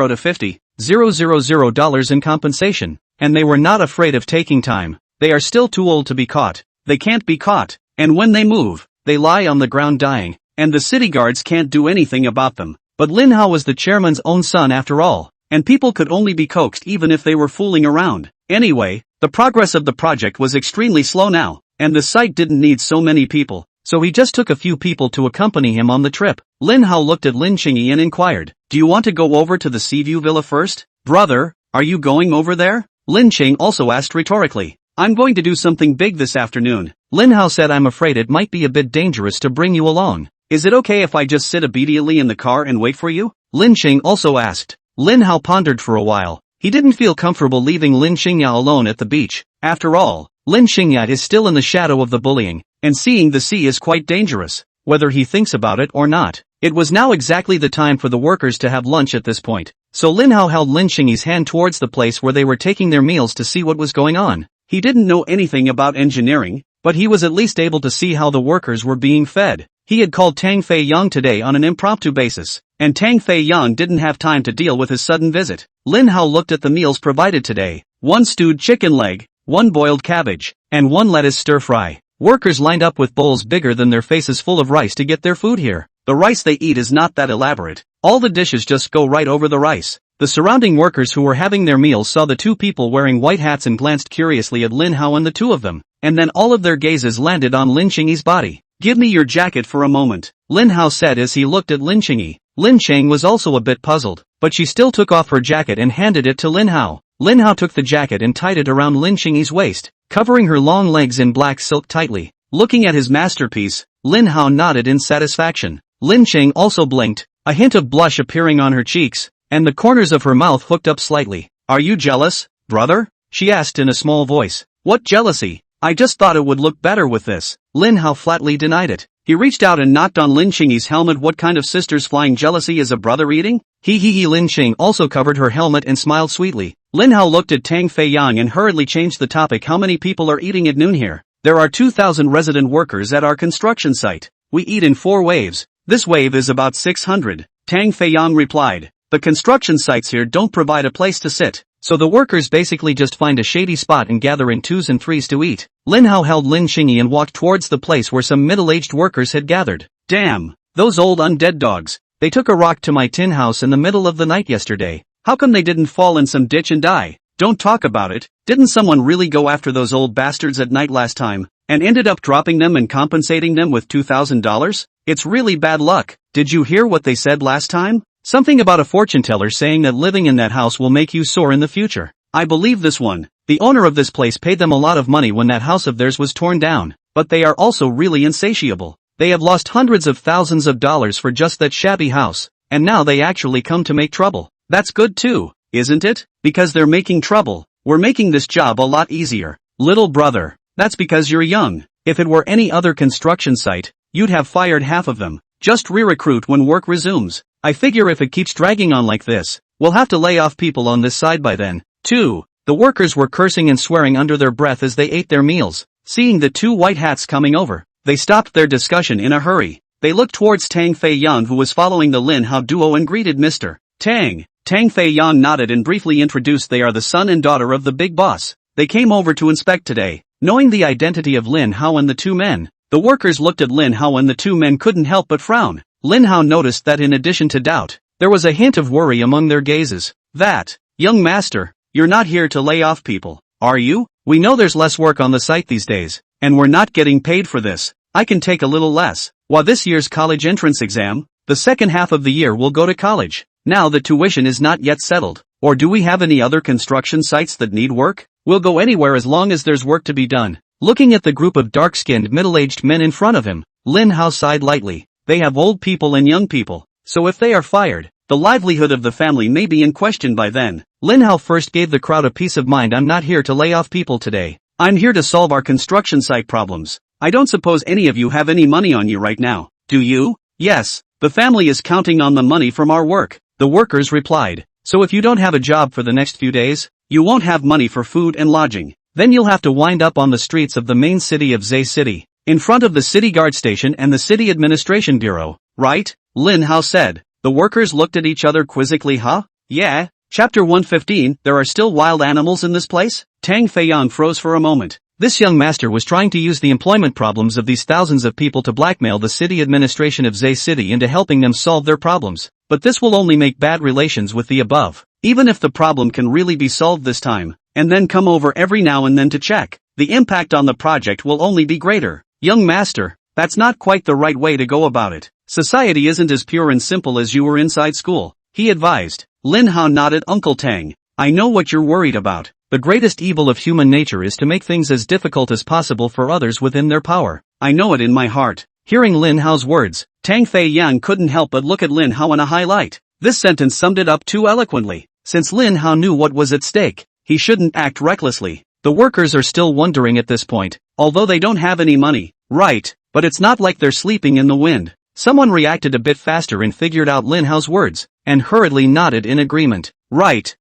to $50,000 in compensation, and they were not afraid of taking time. They are still too old to be caught. They can't be caught, and when they move, they lie on the ground dying, and the city guards can't do anything about them. But Lin Hao was the chairman's own son after all, and people could only be coaxed even if they were fooling around. Anyway, the progress of the project was extremely slow now, and the site didn't need so many people, so he just took a few people to accompany him on the trip. Lin Hao looked at Lin Qingyi and inquired, "Do you want to go over to the Seaview Villa first? Brother, are you going over there?" Lin Qing also asked rhetorically. "I'm going to do something big this afternoon." Lin Hao said, "I'm afraid it might be a bit dangerous to bring you along. Is it okay if I just sit obediently in the car and wait for you?" Lin Qing also asked. Lin Hao pondered for a while. He didn't feel comfortable leaving Lin Qingya alone at the beach. After all, Lin Qingya is still in the shadow of the bullying, and seeing the sea is quite dangerous, whether he thinks about it or not. It was now exactly the time for the workers to have lunch at this point, so Lin Hao held Lin Xingyi's hand towards the place where they were taking their meals to see what was going on. He didn't know anything about engineering, but he was at least able to see how the workers were being fed. He had called Tang Fei Yang today on an impromptu basis, and Tang Fei Yang didn't have time to deal with his sudden visit. Lin Hao looked at the meals provided today: 1 stewed chicken leg, 1 boiled cabbage, and 1 lettuce stir-fry. Workers lined up with bowls bigger than their faces full of rice to get their food here. The rice they eat is not that elaborate. All the dishes just go right over the rice. The surrounding workers who were having their meals saw the 2 people wearing white hats and glanced curiously at Lin Hao and the 2 of them, and then all of their gazes landed on Lin Xingyi's body. "Give me your jacket for a moment," Lin Hao said as he looked at Lin Xingyi. Lin Cheng was also a bit puzzled, but she still took off her jacket and handed it to Lin Hao. Lin Hao took the jacket and tied it around Lin Xingyi's waist, covering her long legs in black silk tightly. Looking at his masterpiece, Lin Hao nodded in satisfaction. Lin Cheng also blinked, a hint of blush appearing on her cheeks, and the corners of her mouth hooked up slightly. "Are you jealous, brother?" she asked in a small voice. "What jealousy? I just thought it would look better with this." Lin Hao flatly denied it. He reached out and knocked on Lin Xingyi's helmet. "What kind of sister's flying jealousy is a brother eating?" He. Lin Xing also covered her helmet and smiled sweetly. Lin Hao looked at Tang Fei Yang and hurriedly changed the topic. "How many people are eating at noon here?" "There are 2,000 resident workers at our construction site. We eat in 4 waves. This wave is about 600, Tang Fei Yang replied. "The construction sites here don't provide a place to sit, so the workers basically just find a shady spot and gather in 2s and 3s to eat." Lin Hao held Lin Xingyi and walked towards the place where some middle-aged workers had gathered. "Damn, those old undead dogs. They took a rock to my tin house in the middle of the night yesterday. How come they didn't fall in some ditch and die? Don't talk about it. Didn't someone really go after those old bastards at night last time, and ended up dropping them and compensating them with $2,000? It's really bad luck." "Did you hear what they said last time? Something about a fortune teller saying that living in that house will make you soar in the future." "I believe this one. The owner of this place paid them a lot of money when that house of theirs was torn down, but they are also really insatiable. They have lost hundreds of thousands of dollars for just that shabby house, and now they actually come to make trouble. That's good too, isn't it? Because they're making trouble, we're making this job a lot easier." "Little brother, that's because you're young. If it were any other construction site, you'd have fired half of them. Just re-recruit when work resumes. I figure if it keeps dragging on like this, we'll have to lay off people on this side by then, too." The workers were cursing and swearing under their breath as they ate their meals. Seeing the 2 white hats coming over, they stopped their discussion in a hurry. They looked towards Tang Fei Yang, who was following the Lin Hao duo, and greeted Mr. Tang. Tang Fei Yang nodded and briefly introduced. "They are the son and daughter of the big boss. They came over to inspect today." Knowing the identity of Lin Hao and the 2 men, the workers looked at Lin Hao and the 2 men couldn't help but frown. Lin Hao noticed that in addition to doubt, there was a hint of worry among their gazes. "That, young master, you're not here to lay off people, are you? We know there's less work on the site these days, and we're not getting paid for this. I can take a little less. While this year's college entrance exam, the second half of the year will go to college. Now the tuition is not yet settled. Or do we have any other construction sites that need work? We'll go anywhere as long as there's work to be done." Looking at the group of dark-skinned middle-aged men in front of him, Lin Hao sighed lightly. They have old people and young people, so if they are fired, the livelihood of the family may be in question by then. Lin Hao first gave the crowd a peace of mind. "I'm not here to lay off people today. I'm here to solve our construction site problems. I don't suppose any of you have any money on you right now, do you?" "Yes, the family is counting on the money from our work," the workers replied. "So if you don't have a job for the next few days, you won't have money for food and lodging. Then you'll have to wind up on the streets of the main city of Zay City, in front of the city guard station and the city administration bureau, right?" Lin Hao said. The workers looked at each other quizzically. "Huh? Yeah." Chapter 115, There are still wild animals in this place? Tang Fei Yang froze for a moment. This young master was trying to use the employment problems of these thousands of people to blackmail the city administration of Zay City into helping them solve their problems. But this will only make bad relations with the above. Even if the problem can really be solved this time, and then come over every now and then to check, the impact on the project will only be greater. "Young master, that's not quite the right way to go about it. Society isn't as pure and simple as you were inside school," he advised. Lin Hao nodded. "Uncle Tang, I know what you're worried about. The greatest evil of human nature is to make things as difficult as possible for others within their power. I know it in my heart." Hearing Lin Hao's words, Tang Fei Yang couldn't help but look at Lin Hao in a highlight. This sentence summed it up too eloquently. Since Lin Hao knew what was at stake, he shouldn't act recklessly. The workers are still wondering at this point, although they don't have any money. Right, but it's not like they're sleeping in the wind. Someone reacted a bit faster and figured out Lin Hao's words, and hurriedly nodded in agreement. Right.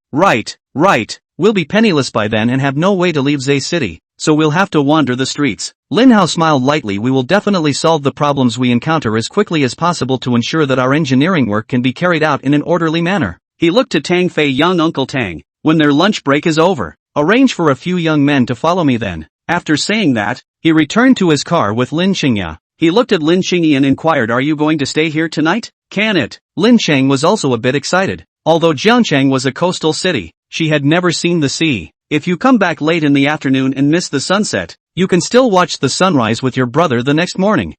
We'll be penniless by then and have no way to leave Zay City, so we'll have to wander the streets. Lin Hao smiled lightly. We will definitely solve the problems we encounter as quickly as possible to ensure that our engineering work can be carried out in an orderly manner. He looked to Tang Fei young Uncle Tang. When their lunch break is over, arrange for a few young men to follow me then. After saying that, he returned to his car with Lin Qingya. He looked at Lin Qingyi and inquired, are you going to stay here tonight? Can it? Lin Cheng was also a bit excited. Although Jiangcheng was a coastal city, she had never seen the sea. If you come back late in the afternoon and miss the sunset, you can still watch the sunrise with your brother the next morning.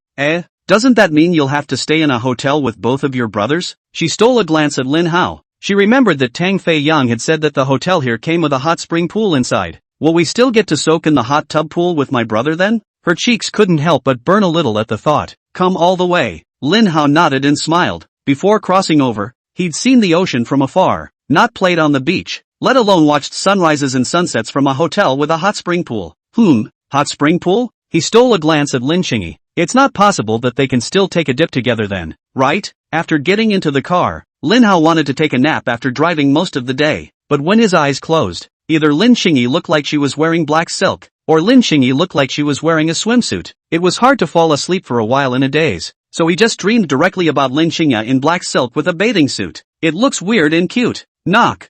Doesn't that mean you'll have to stay in a hotel with both of your brothers? She stole a glance at Lin Hao. She remembered that Tang Fei Yang had said that the hotel here came with a hot spring pool inside. Will we still get to soak in the hot tub pool with my brother then? Her cheeks couldn't help but burn a little at the thought. Come all the way. Lin Hao nodded and smiled. Before crossing over, he'd seen the ocean from afar, not played on the beach, let alone watched sunrises and sunsets from a hotel with a hot spring pool. Hot spring pool? He stole a glance at Lin Qingyi. It's not possible that they can still take a dip together then, right? After getting into the car, Lin Hao wanted to take a nap after driving most of the day, but when his eyes closed, either Lin Qingyi looked like she was wearing black silk, or Lin Qingyi looked like she was wearing a swimsuit. It was hard to fall asleep for a while in a daze, so he just dreamed directly about Lin Qingyi in black silk with a bathing suit. It looks weird and cute. Knock.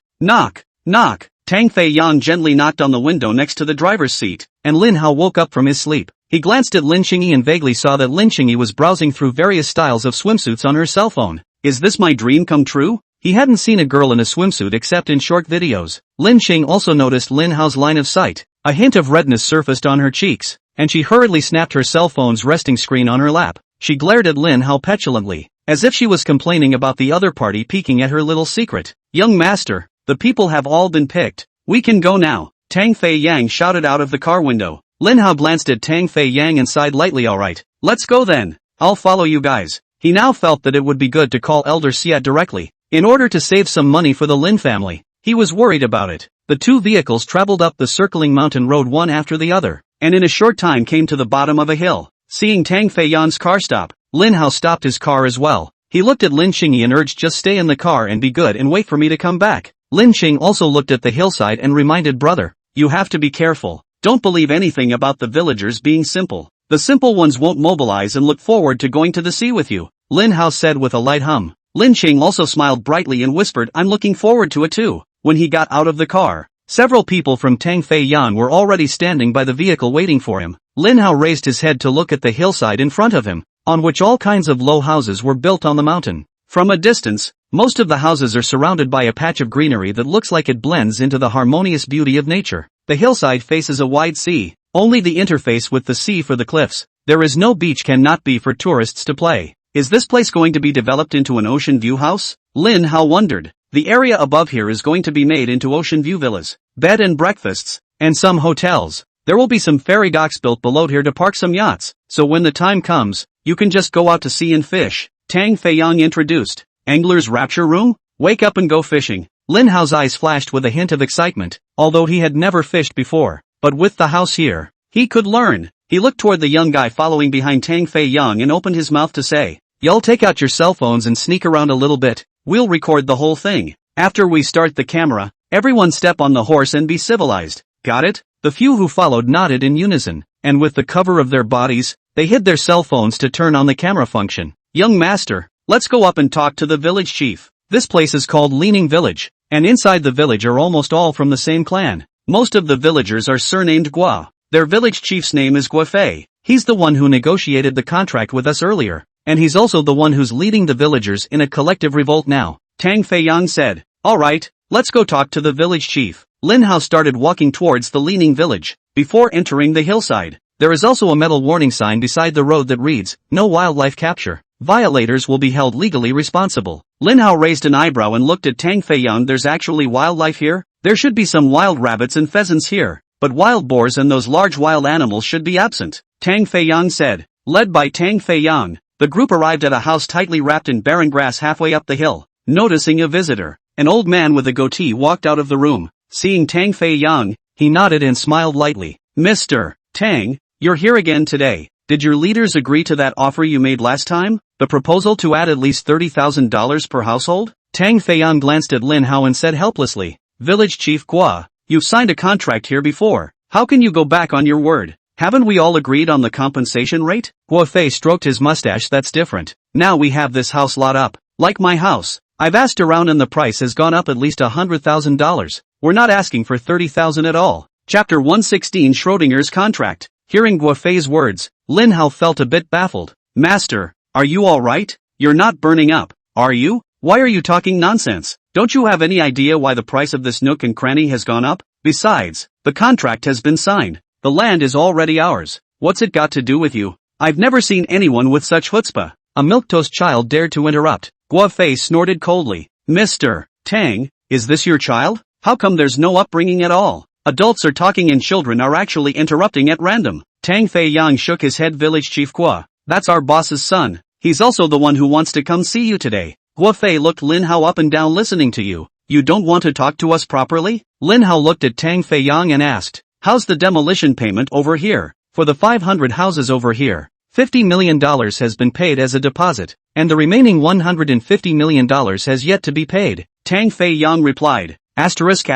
Tang Fei Yang gently knocked on the window next to the driver's seat, and Lin Hao woke up from his sleep. He glanced at Lin Qingyi and vaguely saw that Lin Qingyi was browsing through various styles of swimsuits on her cell phone. Is this my dream come true? He hadn't seen a girl in a swimsuit except in short videos. Lin Qing also noticed Lin Hao's line of sight. A hint of redness surfaced on her cheeks, and she hurriedly snapped her cell phone's resting screen on her lap. She glared at Lin Hao petulantly, as if she was complaining about the other party peeking at her little secret. Young master, the people have all been picked. We can go now. Tang Fei Yang shouted out of the car window. Lin Hao glanced at Tang Fei Yang and sighed lightly. Alright, let's go then. I'll follow you guys. He now felt that it would be good to call Elder Xia directly, in order to save some money for the Lin family. He was worried about it. The two vehicles traveled up the circling mountain road one after the other, and in a short time came to the bottom of a hill. Seeing Tang Fei Yan's car stop, Lin Hao stopped his car as well. He looked at Lin Qingyi and urged, just stay in the car and be good and wait for me to come back. Lin Qing also looked at the hillside and reminded brother, you have to be careful. Don't believe anything about the villagers being simple. The simple ones won't mobilize and look forward to going to the sea with you. Lin Hao said with a light hum. Lin Qing also smiled brightly and whispered, I'm looking forward to it too. When he got out of the car, several people from Tang Fei Yan were already standing by the vehicle waiting for him. Lin Hao raised his head to look at the hillside in front of him, on which all kinds of low houses were built on the mountain. From a distance, most of the houses are surrounded by a patch of greenery that looks like it blends into the harmonious beauty of nature. The hillside faces a wide sea, only the interface with the sea for the cliffs. There is no beach, cannot be for tourists to play. Is this place going to be developed into an ocean view house? Lin Hao wondered. The area above here is going to be made into ocean view villas, bed and breakfasts, and some hotels. There will be some ferry docks built below here to park some yachts, so when the time comes, you can just go out to sea and fish. Tang Fei Yang introduced. Angler's Rapture Room? Wake up and go fishing. Lin Hao's eyes flashed with a hint of excitement, although he had never fished before. But with the house here, he could learn. He looked toward the young guy following behind Tang Fei Yang and opened his mouth to say, y'all take out your cell phones and sneak around a little bit. We'll record the whole thing. After we start the camera, everyone step on the horse and be civilized. Got it? The few who followed nodded in unison, and with the cover of their bodies, they hid their cell phones to turn on the camera function. Young master, let's go up and talk to the village chief. This place is called Leaning Village, and inside the village are almost all from the same clan. Most of the villagers are surnamed Gua. Their village chief's name is Guofei. He's the one who negotiated the contract with us earlier, and he's also the one who's leading the villagers in a collective revolt now. Tang Fei Yang said, alright, let's go talk to the village chief. Lin Hao started walking towards the Leaning Village. Before entering the hillside, there is also a metal warning sign beside the road that reads, no wildlife capture. Violators will be held legally responsible. Lin Hao raised an eyebrow and looked at Tang Fei Yang. There's actually wildlife here? There should be some wild rabbits and pheasants here, but wild boars and those large wild animals should be absent. Tang Fei Yang said. Led by Tang Fei Yang, the group arrived at a house tightly wrapped in barren grass halfway up the hill. Noticing a visitor, an old man with a goatee walked out of the room. Seeing Tang Fei Yang, he nodded and smiled lightly. Mr. Tang, you're here again today. Did your leaders agree to that offer you made last time? The proposal to add at least $30,000 per household? Tang Feiyang glanced at Lin Hao and said helplessly, Village Chief Gua, you've signed a contract here before. How can you go back on your word? Haven't we all agreed on the compensation rate? Guo Fei stroked his mustache. That's different. Now we have this house lot up. Like my house. I've asked around and the price has gone up at least $100,000. We're not asking for $30,000 at all. Chapter 116 Schrodinger's Contract. Hearing Guo Fei's words, Lin Hao felt a bit baffled. Master, are you alright? You're not burning up, are you? Why are you talking nonsense? Don't you have any idea why the price of this nook and cranny has gone up? Besides, the contract has been signed. The land is already ours. What's it got to do with you? I've never seen anyone with such chutzpah. A milquetoast child dared to interrupt. Guo Fei snorted coldly. Mr. Tang, is this your child? How come there's no upbringing at all? Adults are talking and children are actually interrupting at random. Tang Feiyang shook his head. Village Chief Gua, that's our boss's son. He's also the one who wants to come see you today. Guo Fei looked Lin Hao up and down. Listening to you. You don't want to talk to us properly? Lin Hao looked at Tang Feiyang and asked, how's the demolition payment over here? For the 500 houses over here, $50 million has been paid as a deposit, and the remaining $150 million has yet to be paid. Tang Feiyang replied. Asterisk.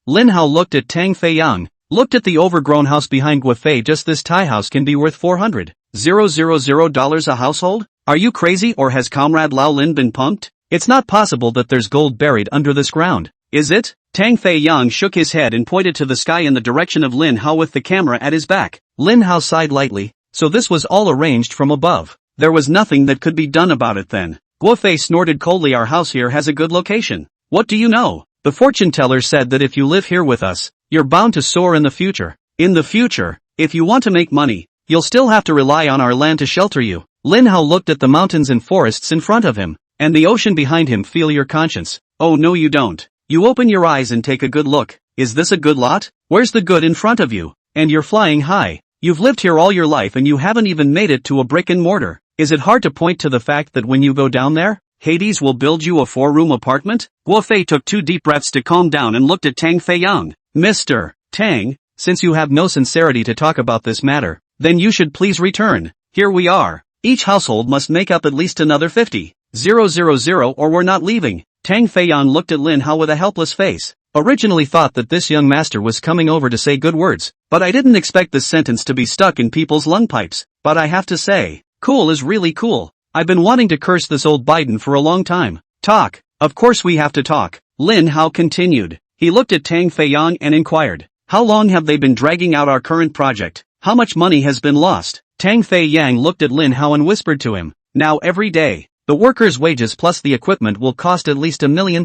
Lin Hao looked at Tang Feiyang, looked at the overgrown house behind Guo Fei. Just this Thai house can be worth $400,000 a household? Are you crazy, or has Comrade Lao Lin been pumped? It's not possible that there's gold buried under this ground, is it? Tang Feiyang shook his head and pointed to the sky in the direction of Lin Hao with the camera at his back. Lin Hao sighed lightly. So this was all arranged from above. There was nothing that could be done about it then. Guo Fei snorted coldly. Our house here has a good location. What do you know? The fortune teller said that if you live here with us, you're bound to soar in the future. In the future, if you want to make money, you'll still have to rely on our land to shelter you. Lin Hao looked at the mountains and forests in front of him, and the ocean behind him. Feel your conscience. Oh no, you don't. You open your eyes and take a good look. Is this a good lot? Where's the good in front of you? And you're flying high. You've lived here all your life and you haven't even made it to a brick and mortar. Is it hard to point to the fact that when you go down there, Hades will build you a 4-room apartment? Guo Fei took 2 deep breaths to calm down and looked at Tang Feiyang. Mr. Tang, since you have no sincerity to talk about this matter, then you should please return. Here we are. Each household must make up at least another 50,000 or we're not leaving. Tang Feiyang looked at Lin Hao with a helpless face. Originally thought that this young master was coming over to say good words, but I didn't expect this sentence to be stuck in people's lung pipes. But I have to say, cool is really cool. I've been wanting to curse this old Biden for a long time. Talk. Of course we have to talk. Lin Hao continued. He looked at Tang Feiyang and inquired, how long have they been dragging out our current project? How much money has been lost? Tang Feiyang looked at Lin Hao and whispered to him, now every day, the workers' wages plus the equipment will cost at least $1 million.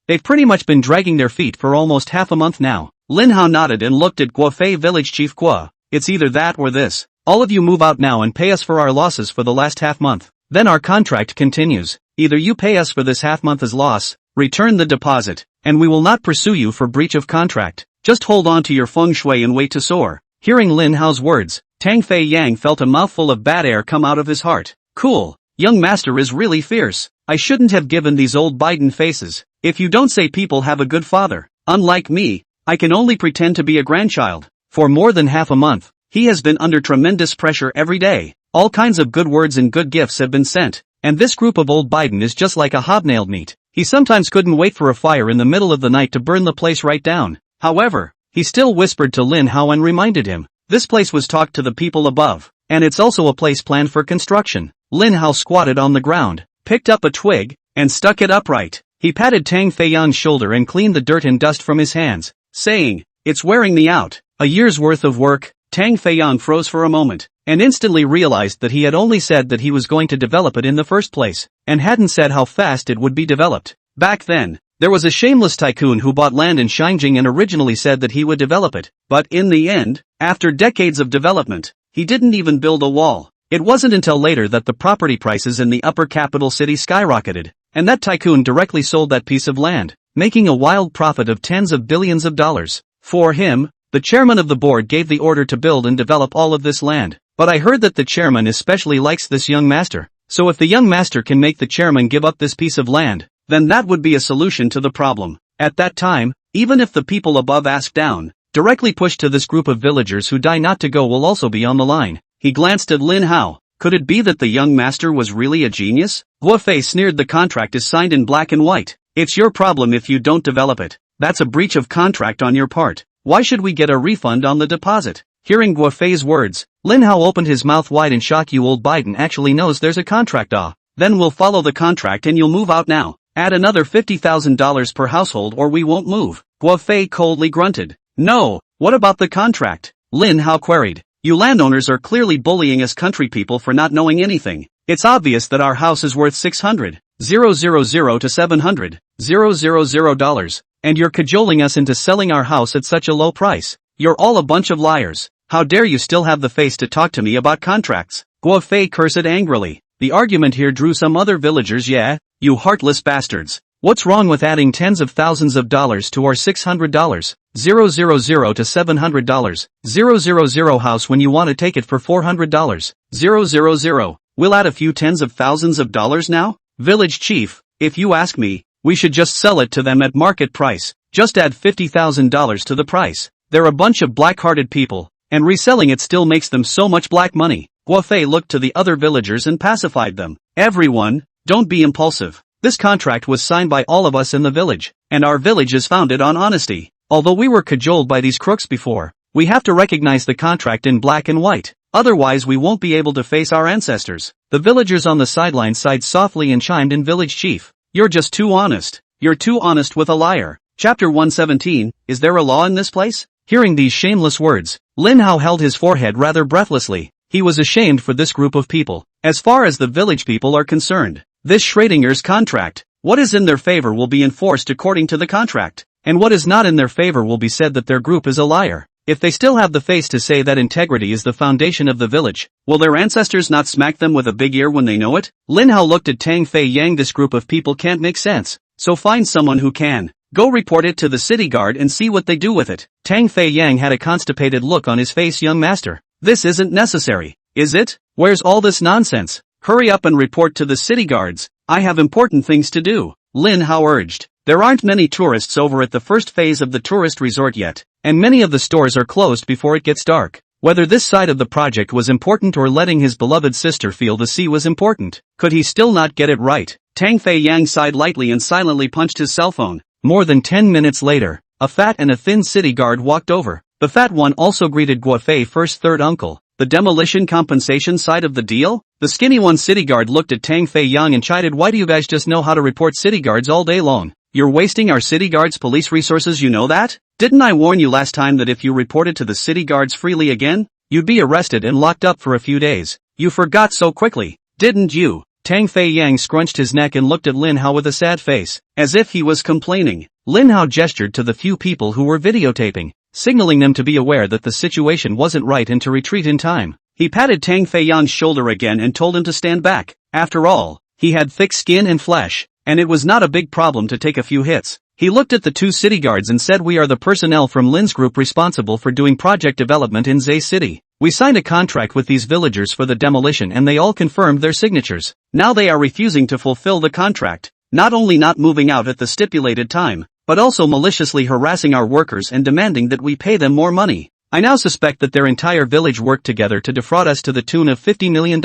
They've pretty much been dragging their feet for almost half a month now. Lin Hao nodded and looked at Guo Fei. Village Chief Gua, it's either that or this. All of you move out now and pay us for our losses for the last half month. Then our contract continues. Either you pay us for this half month's loss, return the deposit, and we will not pursue you for breach of contract. Just hold on to your feng shui and wait to soar. Hearing Lin Hao's words, Tang Feiyang felt a mouthful of bad air come out of his heart. Cool. Young master is really fierce. I shouldn't have given these old Biden faces. If you don't say people have a good father. Unlike me, I can only pretend to be a grandchild. For more than half a month, he has been under tremendous pressure every day. All kinds of good words and good gifts have been sent, and this group of old Biden is just like a hobnailed meat. He sometimes couldn't wait for a fire in the middle of the night to burn the place right down. However, he still whispered to Lin Hao and reminded him, this place was talked to the people above, and it's also a place planned for construction. Lin Hao squatted on the ground, picked up a twig, and stuck it upright. He patted Tang Feiyang's shoulder and cleaned the dirt and dust from his hands, saying, it's wearing me out. A year's worth of work. Tang Feiyang froze for a moment, and instantly realized that he had only said that he was going to develop it in the first place, and hadn't said how fast it would be developed. Back then, there was a shameless tycoon who bought land in Shangjing and originally said that he would develop it, but in the end, after decades of development, he didn't even build a wall. It wasn't until later that the property prices in the upper capital city skyrocketed, and that tycoon directly sold that piece of land, making a wild profit of tens of billions of dollars. For him, the chairman of the board gave the order to build and develop all of this land. But I heard that the chairman especially likes this young master. So if the young master can make the chairman give up this piece of land, then that would be a solution to the problem. At that time, even if the people above asked down, directly pushed to this group of villagers who die not to go will also be on the line. He glanced at Lin Hao. Could it be that the young master was really a genius? Guo Fei sneered. The contract is signed in black and white. It's your problem if you don't develop it. That's a breach of contract on your part. Why should we get a refund on the deposit? Hearing Guo Fei's words, Lin Hao opened his mouth wide in shock. You old Biden actually knows there's a contract. Then we'll follow the contract and you'll move out now. Add another $50,000 per household or we won't move. Guo Fei coldly grunted. No, what about the contract? Lin Hao queried. You landowners are clearly bullying us country people for not knowing anything. It's obvious that our house is worth $600,000 to $700,000, and you're cajoling us into selling our house at such a low price. You're all a bunch of liars. How dare you still have the face to talk to me about contracts? Guo Fei cursed angrily. The argument here drew some other villagers. Yeah, you heartless bastards. What's wrong with adding tens of thousands of dollars to our $600,000 to $700,000 house when you want to take it for $400,000? We'll add a few tens of thousands of dollars now? Village chief, if you ask me, we should just sell it to them at market price. Just add $50,000 to the price. They're a bunch of black-hearted people, and reselling it still makes them so much black money. Guo Fei looked to the other villagers and pacified them. Everyone, don't be impulsive. This contract was signed by all of us in the village, and our village is founded on honesty. Although we were cajoled by these crooks before, we have to recognize the contract in black and white. Otherwise we won't be able to face our ancestors. The villagers on the sidelines sighed softly and chimed in. Village chief, you're just too honest. You're too honest with a liar. Chapter 117, is there a law in this place? Hearing these shameless words, Lin Hao held his forehead rather breathlessly. He was ashamed for this group of people. As far as the village people are concerned, this Schrodinger's contract, what is in their favor will be enforced according to the contract, and what is not in their favor will be said that their group is a liar. If they still have the face to say that integrity is the foundation of the village, will their ancestors not smack them with a big ear when they know it? Lin Hao looked at Tang Fei Yang. This group of people can't make sense, so find someone who can. Go report it to the city guard and see what they do with it. Tang Fei Yang had a constipated look on his face. Young master, this isn't necessary, is it? Where's all this nonsense? Hurry up and report to the city guards. I have important things to do. Lin Hao urged. There aren't many tourists over at the first phase of the tourist resort yet, and many of the stores are closed before it gets dark. Whether this side of the project was important or letting his beloved sister feel the sea was important, could he still not get it right? Tang Fei Yang sighed lightly and silently punched his cell phone. More than 10 minutes later, a fat and a thin city guard walked over. The fat one also greeted Guo Fei first. Third uncle, the demolition compensation side of the deal? The skinny one city guard looked at Tang Fei Yang and chided. Why do you guys just know how to report city guards all day long? You're wasting our city guards' police resources, you know that? Didn't I warn you last time that if you reported to the city guards freely again, you'd be arrested and locked up for a few days? You forgot so quickly, didn't you? Tang Fei Yang scrunched his neck and looked at Lin Hao with a sad face, as if he was complaining. Lin Hao gestured to the few people who were videotaping, signaling them to be aware that the situation wasn't right and to retreat in time. He patted Tang Fei Yang's shoulder again and told him to stand back. After all, he had thick skin and flesh, and it was not a big problem to take a few hits. He looked at the two city guards and said, we are the personnel from Lin's group responsible for doing project development in Zay City. We signed a contract with these villagers for the demolition and they all confirmed their signatures. Now they are refusing to fulfill the contract, not only not moving out at the stipulated time, but also maliciously harassing our workers and demanding that we pay them more money. I now suspect that their entire village worked together to defraud us to the tune of $50 million,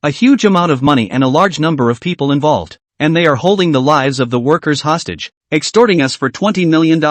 a huge amount of money and a large number of people involved. And they are holding the lives of the workers hostage, extorting us for $20 million.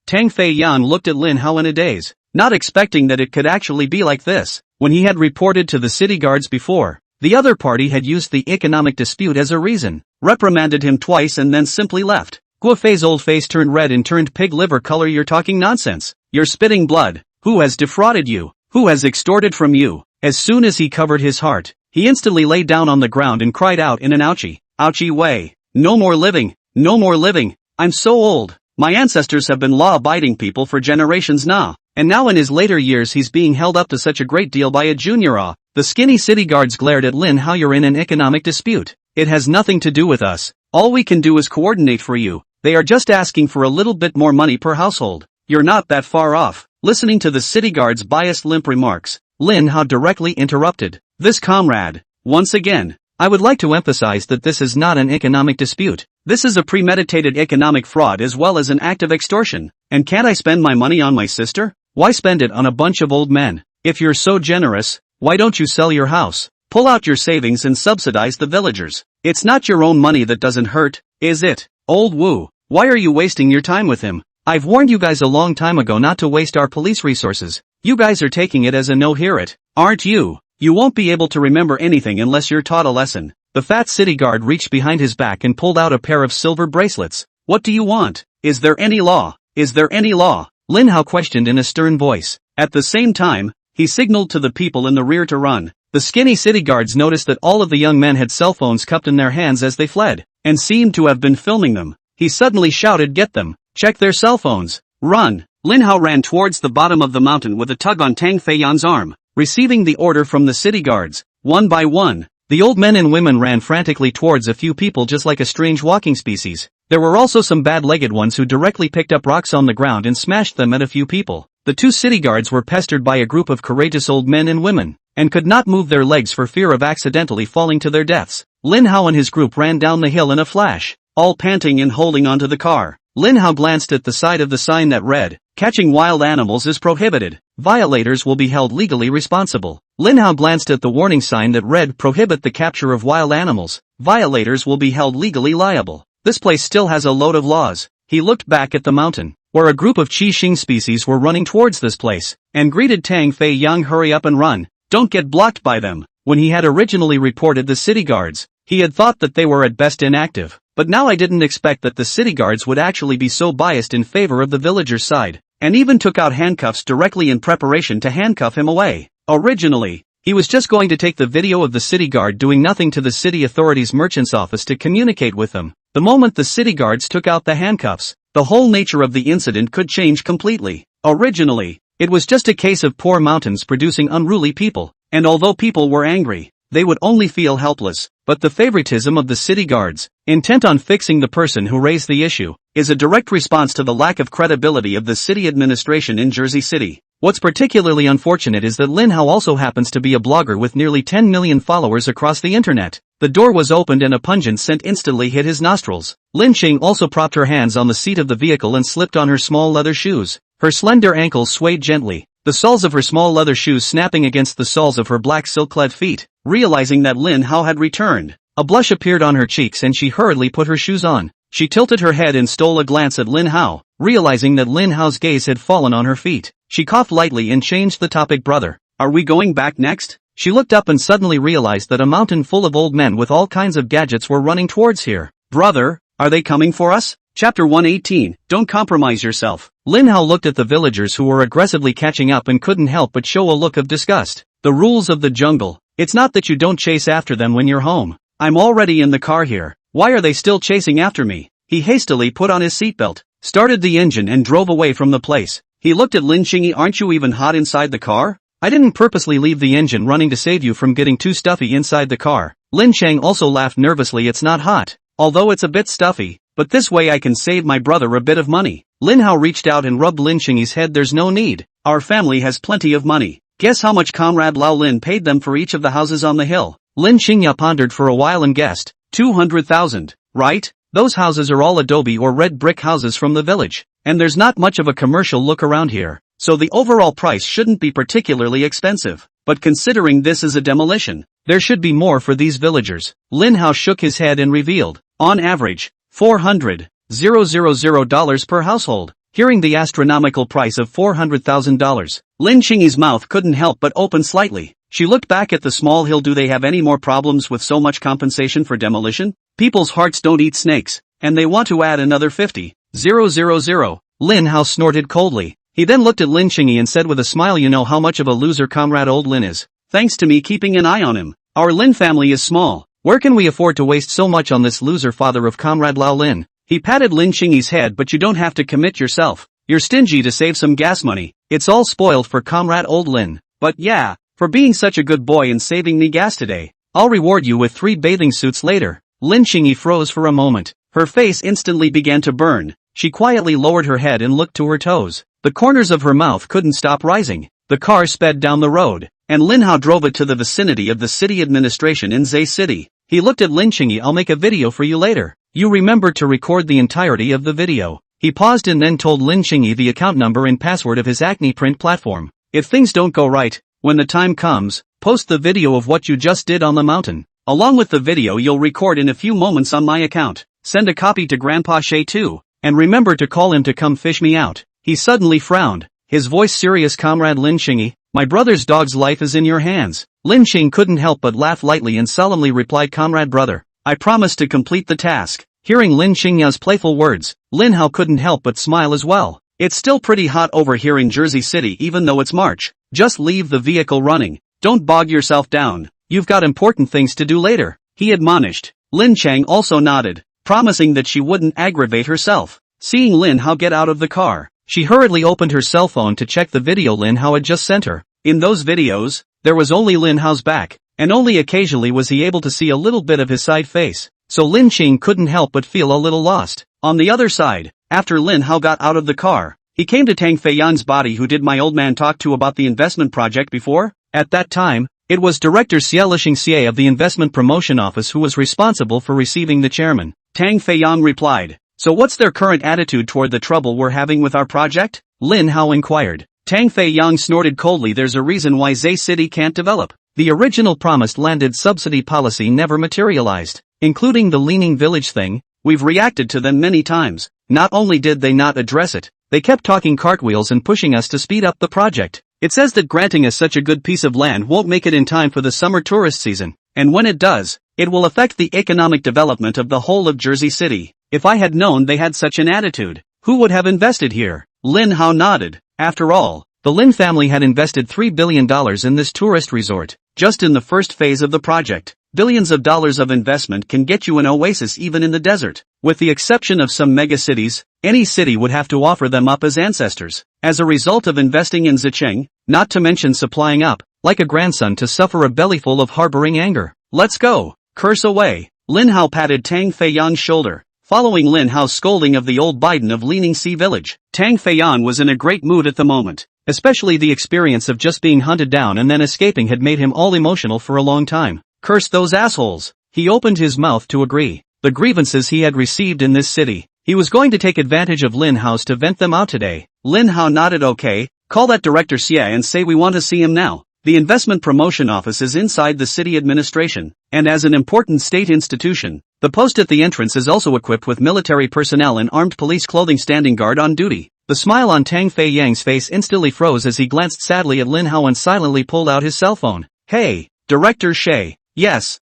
Tang Fei Yan looked at Lin Hao in a daze, not expecting that it could actually be like this. When he had reported to the city guards before, the other party had used the economic dispute as a reason, reprimanded him twice and then simply left. Guo Fei's old face turned red and turned pig liver color. You're talking nonsense. You're spitting blood. Who has defrauded you? Who has extorted from you? As soon as he covered his heart, he instantly lay down on the ground and cried out in an ouchie way. No more living. No more living. I'm so old. My ancestors have been law-abiding people for generations now, and now in his later years he's being held up to such a great deal by a junior. The skinny city guards glared at Lin Hao. You're in an economic dispute. It has nothing to do with us. All we can do is coordinate for you. They are just asking for a little bit more money per household. You're not that far off. Listening to the city guard's biased limp remarks, Lin Hao directly interrupted. This comrade, once again, I would like to emphasize that this is not an economic dispute. This is a premeditated economic fraud as well as an act of extortion. And can't I spend my money on my sister? Why spend it on a bunch of old men? If you're so generous, why don't you sell your house? Pull out your savings and subsidize the villagers. It's not your own money that doesn't hurt, is it? Old Wu, why are you wasting your time with him? I've warned you guys a long time ago not to waste our police resources. You guys are taking it as a no-hear it, aren't you? You won't be able to remember anything unless you're taught a lesson. The fat city guard reached behind his back and pulled out a pair of silver bracelets. What do you want? Is there any law? Is there any law? Lin Hao questioned in a stern voice. At the same time, he signaled to the people in the rear to run. The skinny city guards noticed that all of the young men had cell phones cupped in their hands as they fled, and seemed to have been filming them. He suddenly shouted, "Get them! Check their cell phones! Run!" Lin Hao ran towards the bottom of the mountain with a tug on Tang Feiyan's arm, receiving the order from the city guards. One by one, the old men and women ran frantically towards a few people just like a strange walking species. There were also some bad-legged ones who directly picked up rocks on the ground and smashed them at a few people. The two city guards were pestered by a group of courageous old men and women, and could not move their legs for fear of accidentally falling to their deaths. Lin Hao and his group ran down the hill in a flash, all panting and holding onto the car. Lin Hao glanced at the side of the sign that read, "Catching wild animals is prohibited. Violators will be held legally responsible." Lin Hao glanced at the warning sign that read, "Prohibit the capture of wild animals. Violators will be held legally liable." This place still has a load of laws. He looked back at the mountain, where a group of Qi Xing species were running towards this place, and greeted Tang Fei Yang, "Hurry up and run. Don't get blocked by them." When he had originally reported the city guards, he had thought that they were at best inactive, but now I didn't expect that the city guards would actually be so biased in favor of the villagers' side, and even took out handcuffs directly in preparation to handcuff him away. Originally, he was just going to take the video of the city guard doing nothing to the city authorities' merchant's office to communicate with them. The moment the city guards took out the handcuffs, the whole nature of the incident could change completely. Originally, it was just a case of poor mountains producing unruly people, and although people were angry, they would only feel helpless. But the favoritism of the city guards, intent on fixing the person who raised the issue, is a direct response to the lack of credibility of the city administration in Jersey City. What's particularly unfortunate is that Lin Hao also happens to be a blogger with nearly 10 million followers across the internet. The door was opened and a pungent scent instantly hit his nostrils. Lin Qing also propped her hands on the seat of the vehicle and slipped on her small leather shoes. Her slender ankles swayed gently, the soles of her small leather shoes snapping against the soles of her black silk-clad feet. Realizing that Lin Hao had returned, a blush appeared on her cheeks and she hurriedly put her shoes on. She tilted her head and stole a glance at Lin Hao, realizing that Lin Hao's gaze had fallen on her feet. She coughed lightly and changed the topic. "Brother, are we going back next?" She looked up and suddenly realized that a mountain full of old men with all kinds of gadgets were running towards here. "Brother, are they coming for us?" Chapter 118, Don't Compromise Yourself. Lin Hao looked at the villagers who were aggressively catching up and couldn't help but show a look of disgust. The rules of the jungle. It's not that you don't chase after them when you're home. I'm already in the car here. Why are they still chasing after me? He hastily put on his seatbelt, started the engine and drove away from the place. He looked at Lin Qingyi. "Aren't you even hot inside the car?" "I didn't purposely leave the engine running to save you from getting too stuffy inside the car." Lin Cheng also laughed nervously. "It's not hot, although it's a bit stuffy, but this way I can save my brother a bit of money." Lin Hao reached out and rubbed Lin Qingyi's head. "There's no need. Our family has plenty of money. Guess how much Comrade Lao Lin paid them for each of the houses on the hill?" Lin Qingya pondered for a while and guessed, 200,000, right? Those houses are all adobe or red brick houses from the village, and there's not much of a commercial look around here, so the overall price shouldn't be particularly expensive. But considering this is a demolition, there should be more for these villagers. Lin Hao shook his head and revealed, on average, $400,000 per household. Hearing the astronomical price of $400,000, Lin Qingyi's mouth couldn't help but open slightly. She looked back at the small hill. Do they have any more problems with so much compensation for demolition? People's hearts don't eat snakes, and they want to add another 50,000. Lin Hao snorted coldly. He then looked at Lin Qingyi and said with a smile, "You know how much of a loser Comrade Old Lin is. Thanks to me keeping an eye on him. Our Lin family is small. Where can we afford to waste so much on this loser father of Comrade Lao Lin?" He patted Lin Qingyi's head. "But you don't have to commit yourself. You're stingy to save some gas money. It's all spoiled for Comrade Old Lin. But yeah, for being such a good boy and saving me gas today, I'll reward you with 3 bathing suits later." Lin Qingyi froze for a moment. Her face instantly began to burn. She quietly lowered her head and looked to her toes. The corners of her mouth couldn't stop rising. The car sped down the road, and Lin Hao drove it to the vicinity of the city administration in Zay City. He looked at Lin Qingyi. "I'll make a video for you later. You remember to record the entirety of the video. He paused and then told Lin Qingyi the account number and password of his acne print platform. If things don't go right, when the time comes, post the video of what you just did on the mountain. Along with the video you'll record in a few moments on my account. Send a copy to Grandpa Shay too. And remember to call him to come fish me out. He suddenly frowned, his voice serious. Comrade Lin Qingyi, my brother's dog's life is in your hands. Lin Qing couldn't help but laugh lightly and solemnly replied, Comrade brother, I promise to complete the task. Hearing Lin Qingya's playful words, Lin Hao couldn't help but smile as well. It's still pretty hot over here in Jersey City even though it's March. Just leave the vehicle running. Don't bog yourself down. You've got important things to do later, he admonished. Lin Chang also nodded, promising that she wouldn't aggravate herself. Seeing Lin Hao get out of the car, she hurriedly opened her cell phone to check the video Lin Hao had just sent her. In those videos, there was only Lin Hao's back, and only occasionally was he able to see a little bit of his side face, so Lin Qing couldn't help but feel a little lost. On the other side, after Lin Hao got out of the car, he came to Tang Feiyan's body. Who did my old man talk to about the investment project before? At that time, it was Director Xie Lishing Xie of the Investment Promotion Office who was responsible for receiving the chairman. Tang Feiyang replied, so what's their current attitude toward the trouble we're having with our project? Lin Hao inquired. Tang Feiyang snorted coldly. There's a reason why Zay City can't develop. The original promised landed subsidy policy never materialized, including the leaning village thing. We've reacted to them many times. Not only did they not address it, they kept talking cartwheels and pushing us to speed up the project. It says that granting us such a good piece of land won't make it in time for the summer tourist season, and when it does, it will affect the economic development of the whole of Jersey City. If I had known they had such an attitude, who would have invested here? Lin Hao nodded. After all, the Lin family had invested $3 billion in this tourist resort, just in the first phase of the project. Billions of dollars of investment can get you an oasis even in the desert. With the exception of some megacities, any city would have to offer them up as ancestors. As a result of investing in Zicheng, not to mention supplying up, like a grandson to suffer a bellyful of harboring anger. Let's go. Curse away. Lin Hao patted Tang Feiyang's shoulder. Following Lin Hao's scolding of the old Biden of Leaning Sea Village, Tang Feiyan was in a great mood at the moment. Especially the experience of just being hunted down and then escaping had made him all emotional for a long time. Curse those assholes. He opened his mouth to agree. The grievances he had received in this city, he was going to take advantage of Lin Hao's to vent them out today. Lin Hao nodded. Okay, call that Director Xie and say we want to see him now. The investment promotion office is inside the city administration, and as an important state institution, the post at the entrance is also equipped with military personnel and armed police clothing standing guard on duty. The smile on Tang Feiyang's face instantly froze as he glanced sadly at Lin Hao and silently pulled out his cell phone. Hey, Director Xie. Yes,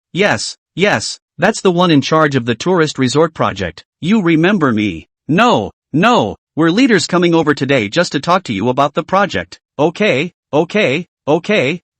that's the one in charge of the tourist resort project. You remember me? No, we're leaders coming over today just to talk to you about the project. Okay,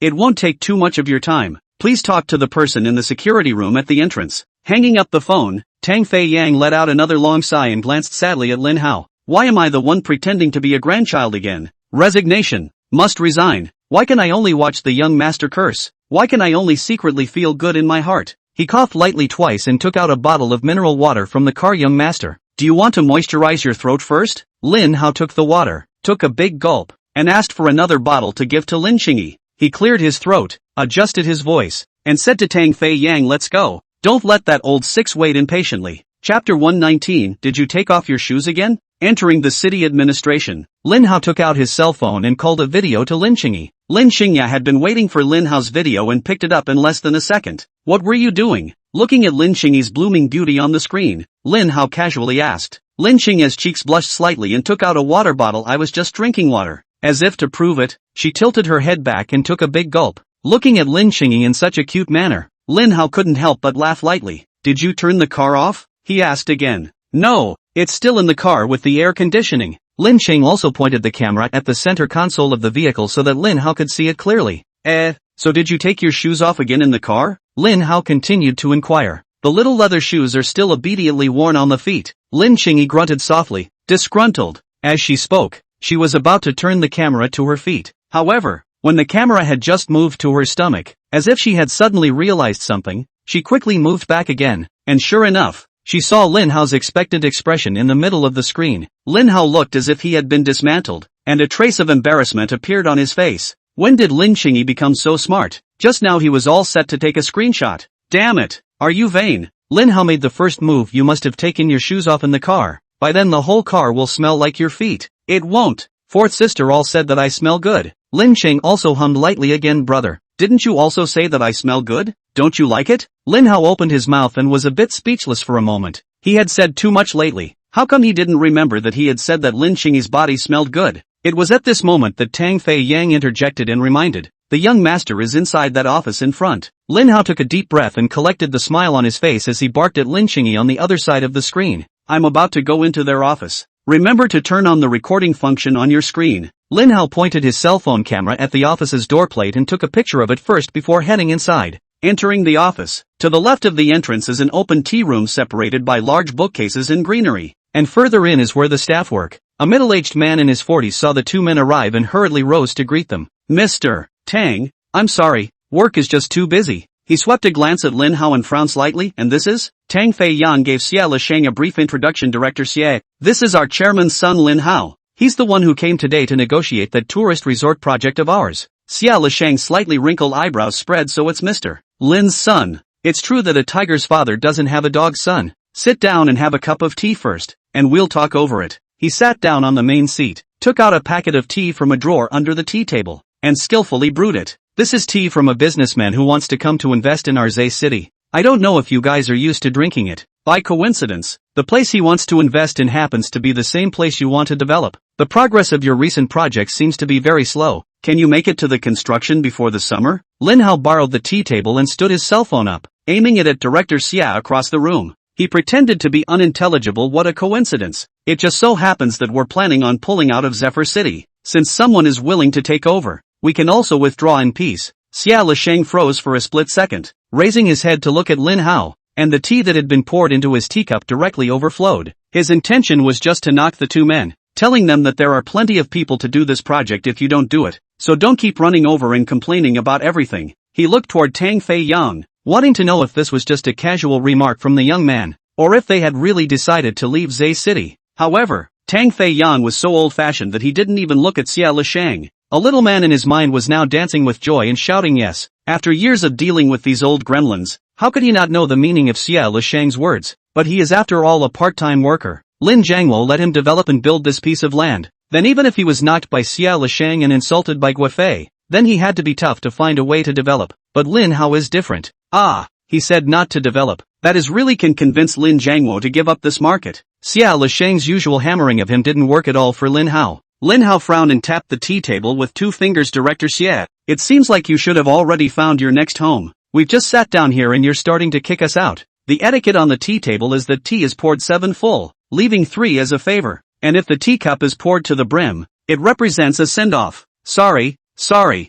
it won't take too much of your time. Please talk to the person in the security room at the entrance. Hanging up the phone, Tang Feiyang let out another long sigh and glanced sadly at Lin Hao. Why am I the one pretending to be a grandchild again? Resignation. Must resign. Why can I only watch the young master curse? Why can I only secretly feel good in my heart? He coughed lightly twice and took out a bottle of mineral water from the car. Young master, do you want to moisturize your throat first? Lin Hao took the water, took a big gulp, and asked for another bottle to give to Lin Qingyi. He cleared his throat, adjusted his voice, and said to Tang Feiyang, let's go. Don't let that old six wait impatiently. Chapter 119. Did you take off your shoes again? Entering the city administration, Lin Hao took out his cell phone and called a video to Lin Qingyi. Lin Qingyi had been waiting for Lin Hao's video and picked it up in less than a second. What were you doing? Looking at Lin Qingyi's blooming beauty on the screen, Lin Hao casually asked. Lin Qingyi's cheeks blushed slightly and took out a water bottle. I was just drinking water. As if to prove it, she tilted her head back and took a big gulp. Looking at Lin Qingyi in such a cute manner, Lin Hao couldn't help but laugh lightly. Did you turn the car off? He asked again. No, it's still in the car with the air conditioning. Lin Qing also pointed the camera at the center console of the vehicle so that Lin Hao could see it clearly. So did you take your shoes off again in the car? Lin Hao continued to inquire. The little leather shoes are still obediently worn on the feet. Lin Qingyi grunted softly, disgruntled. As she spoke, she was about to turn the camera to her feet. However, when the camera had just moved to her stomach, as if she had suddenly realized something, she quickly moved back again, and sure enough, she saw Lin Hao's expectant expression in the middle of the screen. Lin Hao looked as if he had been dismantled, and a trace of embarrassment appeared on his face. When did Lin Qingyi become so smart? Just now he was all set to take a screenshot. Damn it! Are you vain? Lin Hao made the first move. You must have taken your shoes off in the car. By then the whole car will smell like your feet. It won't. Fourth sister all said that I smell good. Lin Cheng also hummed lightly again. Brother, didn't you also say that I smell good? Don't you like it? Lin Hao opened his mouth and was a bit speechless for a moment. He had said too much lately. How come he didn't remember that he had said that Lin Cheng's body smelled good? It was at this moment that Tang Fei Yang interjected and reminded, the young master is inside that office in front. Lin Hao took a deep breath and collected the smile on his face as he barked at Lin Cheng on the other side of the screen. I'm about to go into their office. Remember to turn on the recording function on your screen. Lin Hao pointed his cell phone camera at the office's doorplate and took a picture of it first before heading inside. Entering the office, to the left of the entrance is an open tea room separated by large bookcases and greenery, and further in is where the staff work. A middle-aged man in his 40s saw the two men arrive and hurriedly rose to greet them. Mr. Tang, I'm sorry, work is just too busy. He swept a glance at Lin Hao and frowned slightly. And this is? Tang Fei Yang gave Xia Lisheng a brief introduction. Director Xia, this is our chairman's son Lin Hao. He's the one who came today to negotiate that tourist resort project of ours. Xia Lisheng's slightly wrinkled eyebrows spread. So it's Mr. Lin's son. It's true that a tiger's father doesn't have a dog's son. Sit down and have a cup of tea first, and we'll talk over it. He sat down on the main seat, took out a packet of tea from a drawer under the tea table, and skillfully brewed it. This is tea from a businessman who wants to come to invest in our Zay city. I don't know if you guys are used to drinking it. By coincidence, the place he wants to invest in happens to be the same place you want to develop. The progress of your recent project seems to be very slow. Can you make it to the construction before the summer? Lin Hao borrowed the tea table and stood his cell phone up, aiming it at Director Xia across the room. He pretended to be unintelligible. What a coincidence. It just so happens that we're planning on pulling out of Zephyr City. Since someone is willing to take over, we can also withdraw in peace. Xia Lisheng froze for a split second, raising his head to look at Lin Hao, and the tea that had been poured into his teacup directly overflowed. His intention was just to knock the two men, telling them that there are plenty of people to do this project if you don't do it, so don't keep running over and complaining about everything. He looked toward Tang Fei Yang, wanting to know if this was just a casual remark from the young man, or if they had really decided to leave Zay City. However, Tang Fei Yang was so old-fashioned that he didn't even look at Xia Lisheng. A little man in his mind was now dancing with joy and shouting yes. After years of dealing with these old gremlins, how could he not know the meaning of Xia Lisheng's words? But he is after all a part-time worker. Lin Jiangwo let him develop and build this piece of land. Then even if he was knocked by Xia Lisheng and insulted by Guifei, then he had to be tough to find a way to develop. But Lin Hao is different. Ah, he said not to develop. That is really can convince Lin Jiangwo to give up this market. Xia Lisheng's usual hammering of him didn't work at all for Lin Hao. Lin Hao frowned and tapped the tea table with 2 fingers. Director Xia, it seems like you should have already found your next home. We've just sat down here and you're starting to kick us out. The etiquette on the tea table is that tea is poured 7 full, leaving 3 as a favor. And if the teacup is poured to the brim, it represents a send-off. Sorry. Xia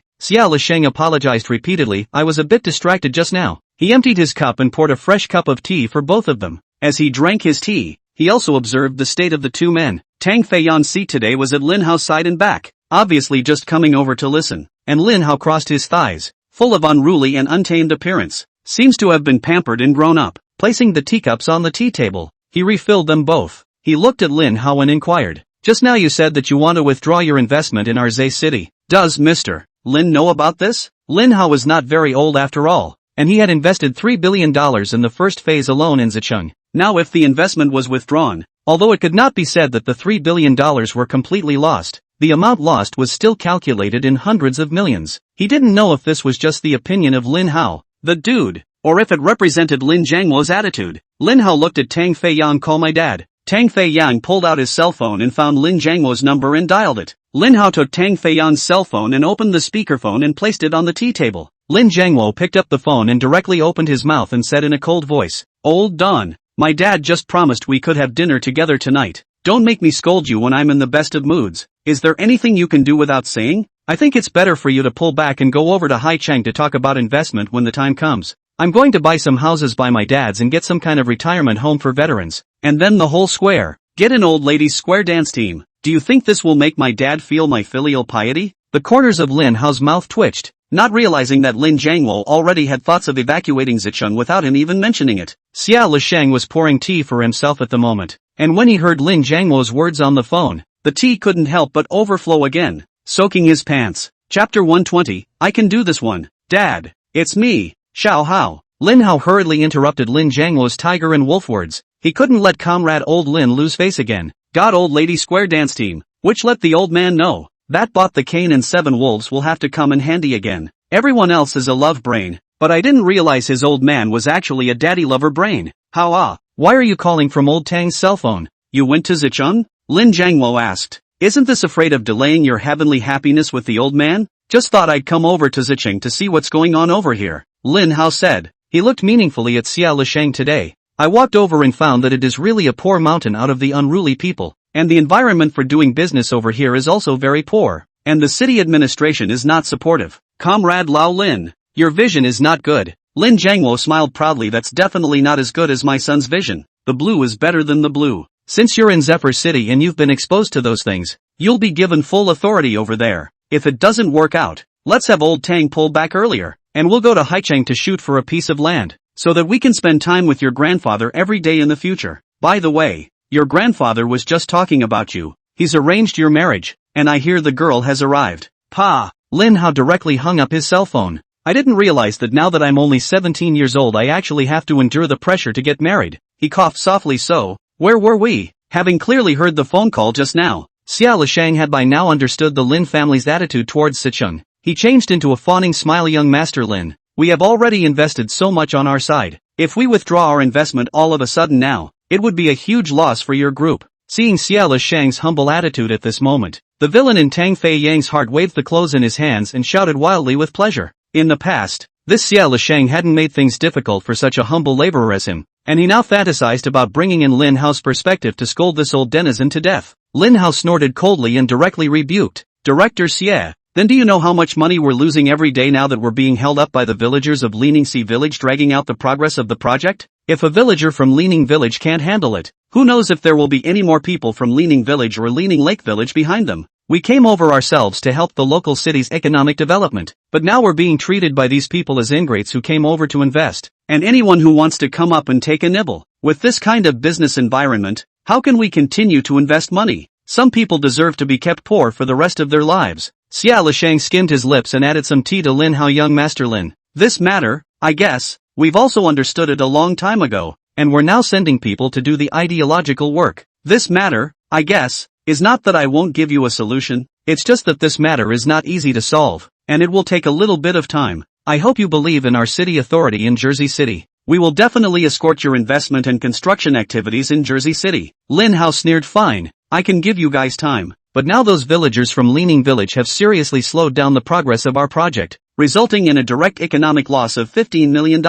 Lisheng apologized repeatedly. I was a bit distracted just now. He emptied his cup and poured a fresh cup of tea for both of them. As he drank his tea, he also observed the state of the two men. Tang Fei Yan's seat today was at Lin Hao's side and back, obviously just coming over to listen, and Lin Hao crossed his thighs, full of unruly and untamed appearance. Seems to have been pampered and grown up. Placing the teacups on the tea table, he refilled them both. He looked at Lin Hao and inquired, just now you said that you want to withdraw your investment in our Zay city. Does Mr. Lin know about this? Lin Hao was not very old after all, and he had invested $3 billion in the first phase alone in Zicheng. Now if the investment was withdrawn, although it could not be said that the $3 billion were completely lost, the amount lost was still calculated in hundreds of millions. He didn't know if this was just the opinion of Lin Hao, the dude, or if it represented Lin Jiangwo's attitude. Lin Hao looked at Tang Fei Yang. Call my dad. Tang Fei Yang pulled out his cell phone and found Lin Jiangwo's number and dialed it. Lin Hao took Tang Fei Yang's cell phone and opened the speakerphone and placed it on the tea table. Lin Jiangwo picked up the phone and directly opened his mouth and said in a cold voice, Old Don, my dad just promised we could have dinner together tonight. Don't make me scold you when I'm in the best of moods. Is there anything you can do without saying? I think it's better for you to pull back and go over to Haicheng to talk about investment when the time comes. I'm going to buy some houses by my dad's and get some kind of retirement home for veterans, and then the whole square. Get an old ladies square dance team. Do you think this will make my dad feel my filial piety? The corners of Lin Hao's mouth twitched, not realizing that Lin Jiangwo already had thoughts of evacuating Zicheng without him even mentioning it. Xia Lisheng was pouring tea for himself at the moment, and when he heard Lin Jiangwo's words on the phone, the tea couldn't help but overflow again, soaking his pants. Chapter 120, I can do this one. Dad, it's me, Xiao Hao. Lin Hao hurriedly interrupted Lin Jiangluo's tiger and wolf words. He couldn't let comrade old Lin lose face again. "God, old lady square dance team," which let the old man know that bought the cane and 7 wolves will have to come in handy again. Everyone else is a love brain, but I didn't realize his old man was actually a daddy lover brain. How why are you calling from old Tang's cell phone? You went to Zicheng? Lin Jiangluo asked. Isn't this afraid of delaying your heavenly happiness with the old man? Just thought I'd come over to Zicheng to see what's going on over here, Lin Hao said. He looked meaningfully at Xia Lisheng today. I walked over and found that it is really a poor mountain out of the unruly people, and the environment for doing business over here is also very poor, and the city administration is not supportive. Comrade Lao Lin, your vision is not good. Lin Jiangluo smiled proudly. That's definitely not as good as my son's vision. The blue is better than the blue. Since you're in Zephyr City and you've been exposed to those things, you'll be given full authority over there. If it doesn't work out, let's have old Tang pull back earlier, and we'll go to Haicheng to shoot for a piece of land, so that we can spend time with your grandfather every day in the future. By the way, your grandfather was just talking about you. He's arranged your marriage, and I hear the girl has arrived. Pa! Lin Hao directly hung up his cell phone. I didn't realize that now that I'm only 17 years old I actually have to endure the pressure to get married. He coughed softly. So, where were we? Having clearly heard the phone call just now, Xia Lisheng had by now understood the Lin family's attitude towards Sicheng. He changed into a fawning smile. Young Master Lin, we have already invested so much on our side. If we withdraw our investment all of a sudden now, it would be a huge loss for your group. Seeing Xia Lisheng's humble attitude at this moment, the villain in Tang Fei Yang's heart waved the clothes in his hands and shouted wildly with pleasure. In the past, this Xia Lisheng hadn't made things difficult for such a humble laborer as him, and he now fantasized about bringing in Lin Hao's perspective to scold this old denizen to death. Lin Hao snorted coldly and directly rebuked. Director Xie, then do you know how much money we're losing every day now that we're being held up by the villagers of Leaning Sea Village dragging out the progress of the project? If a villager from Leaning Village can't handle it, who knows if there will be any more people from Leaning Village or Leaning Lake Village behind them? We came over ourselves to help the local city's economic development, but now we're being treated by these people as ingrates who came over to invest, and anyone who wants to come up and take a nibble. With this kind of business environment, how can we continue to invest money? Some people deserve to be kept poor for the rest of their lives. Xia Lisheng skimmed his lips and added some tea to Lin Hao. Young Master Lin, this matter, I guess, we've also understood it a long time ago, and we're now sending people to do the ideological work. This matter, I guess, is not that I won't give you a solution, it's just that this matter is not easy to solve, and it will take a little bit of time. I hope you believe in our city authority in Jersey City. We will definitely escort your investment and construction activities in Jersey City. Lin Hao sneered. Fine, I can give you guys time, but now those villagers from Leaning Village have seriously slowed down the progress of our project, resulting in a direct economic loss of $15 million.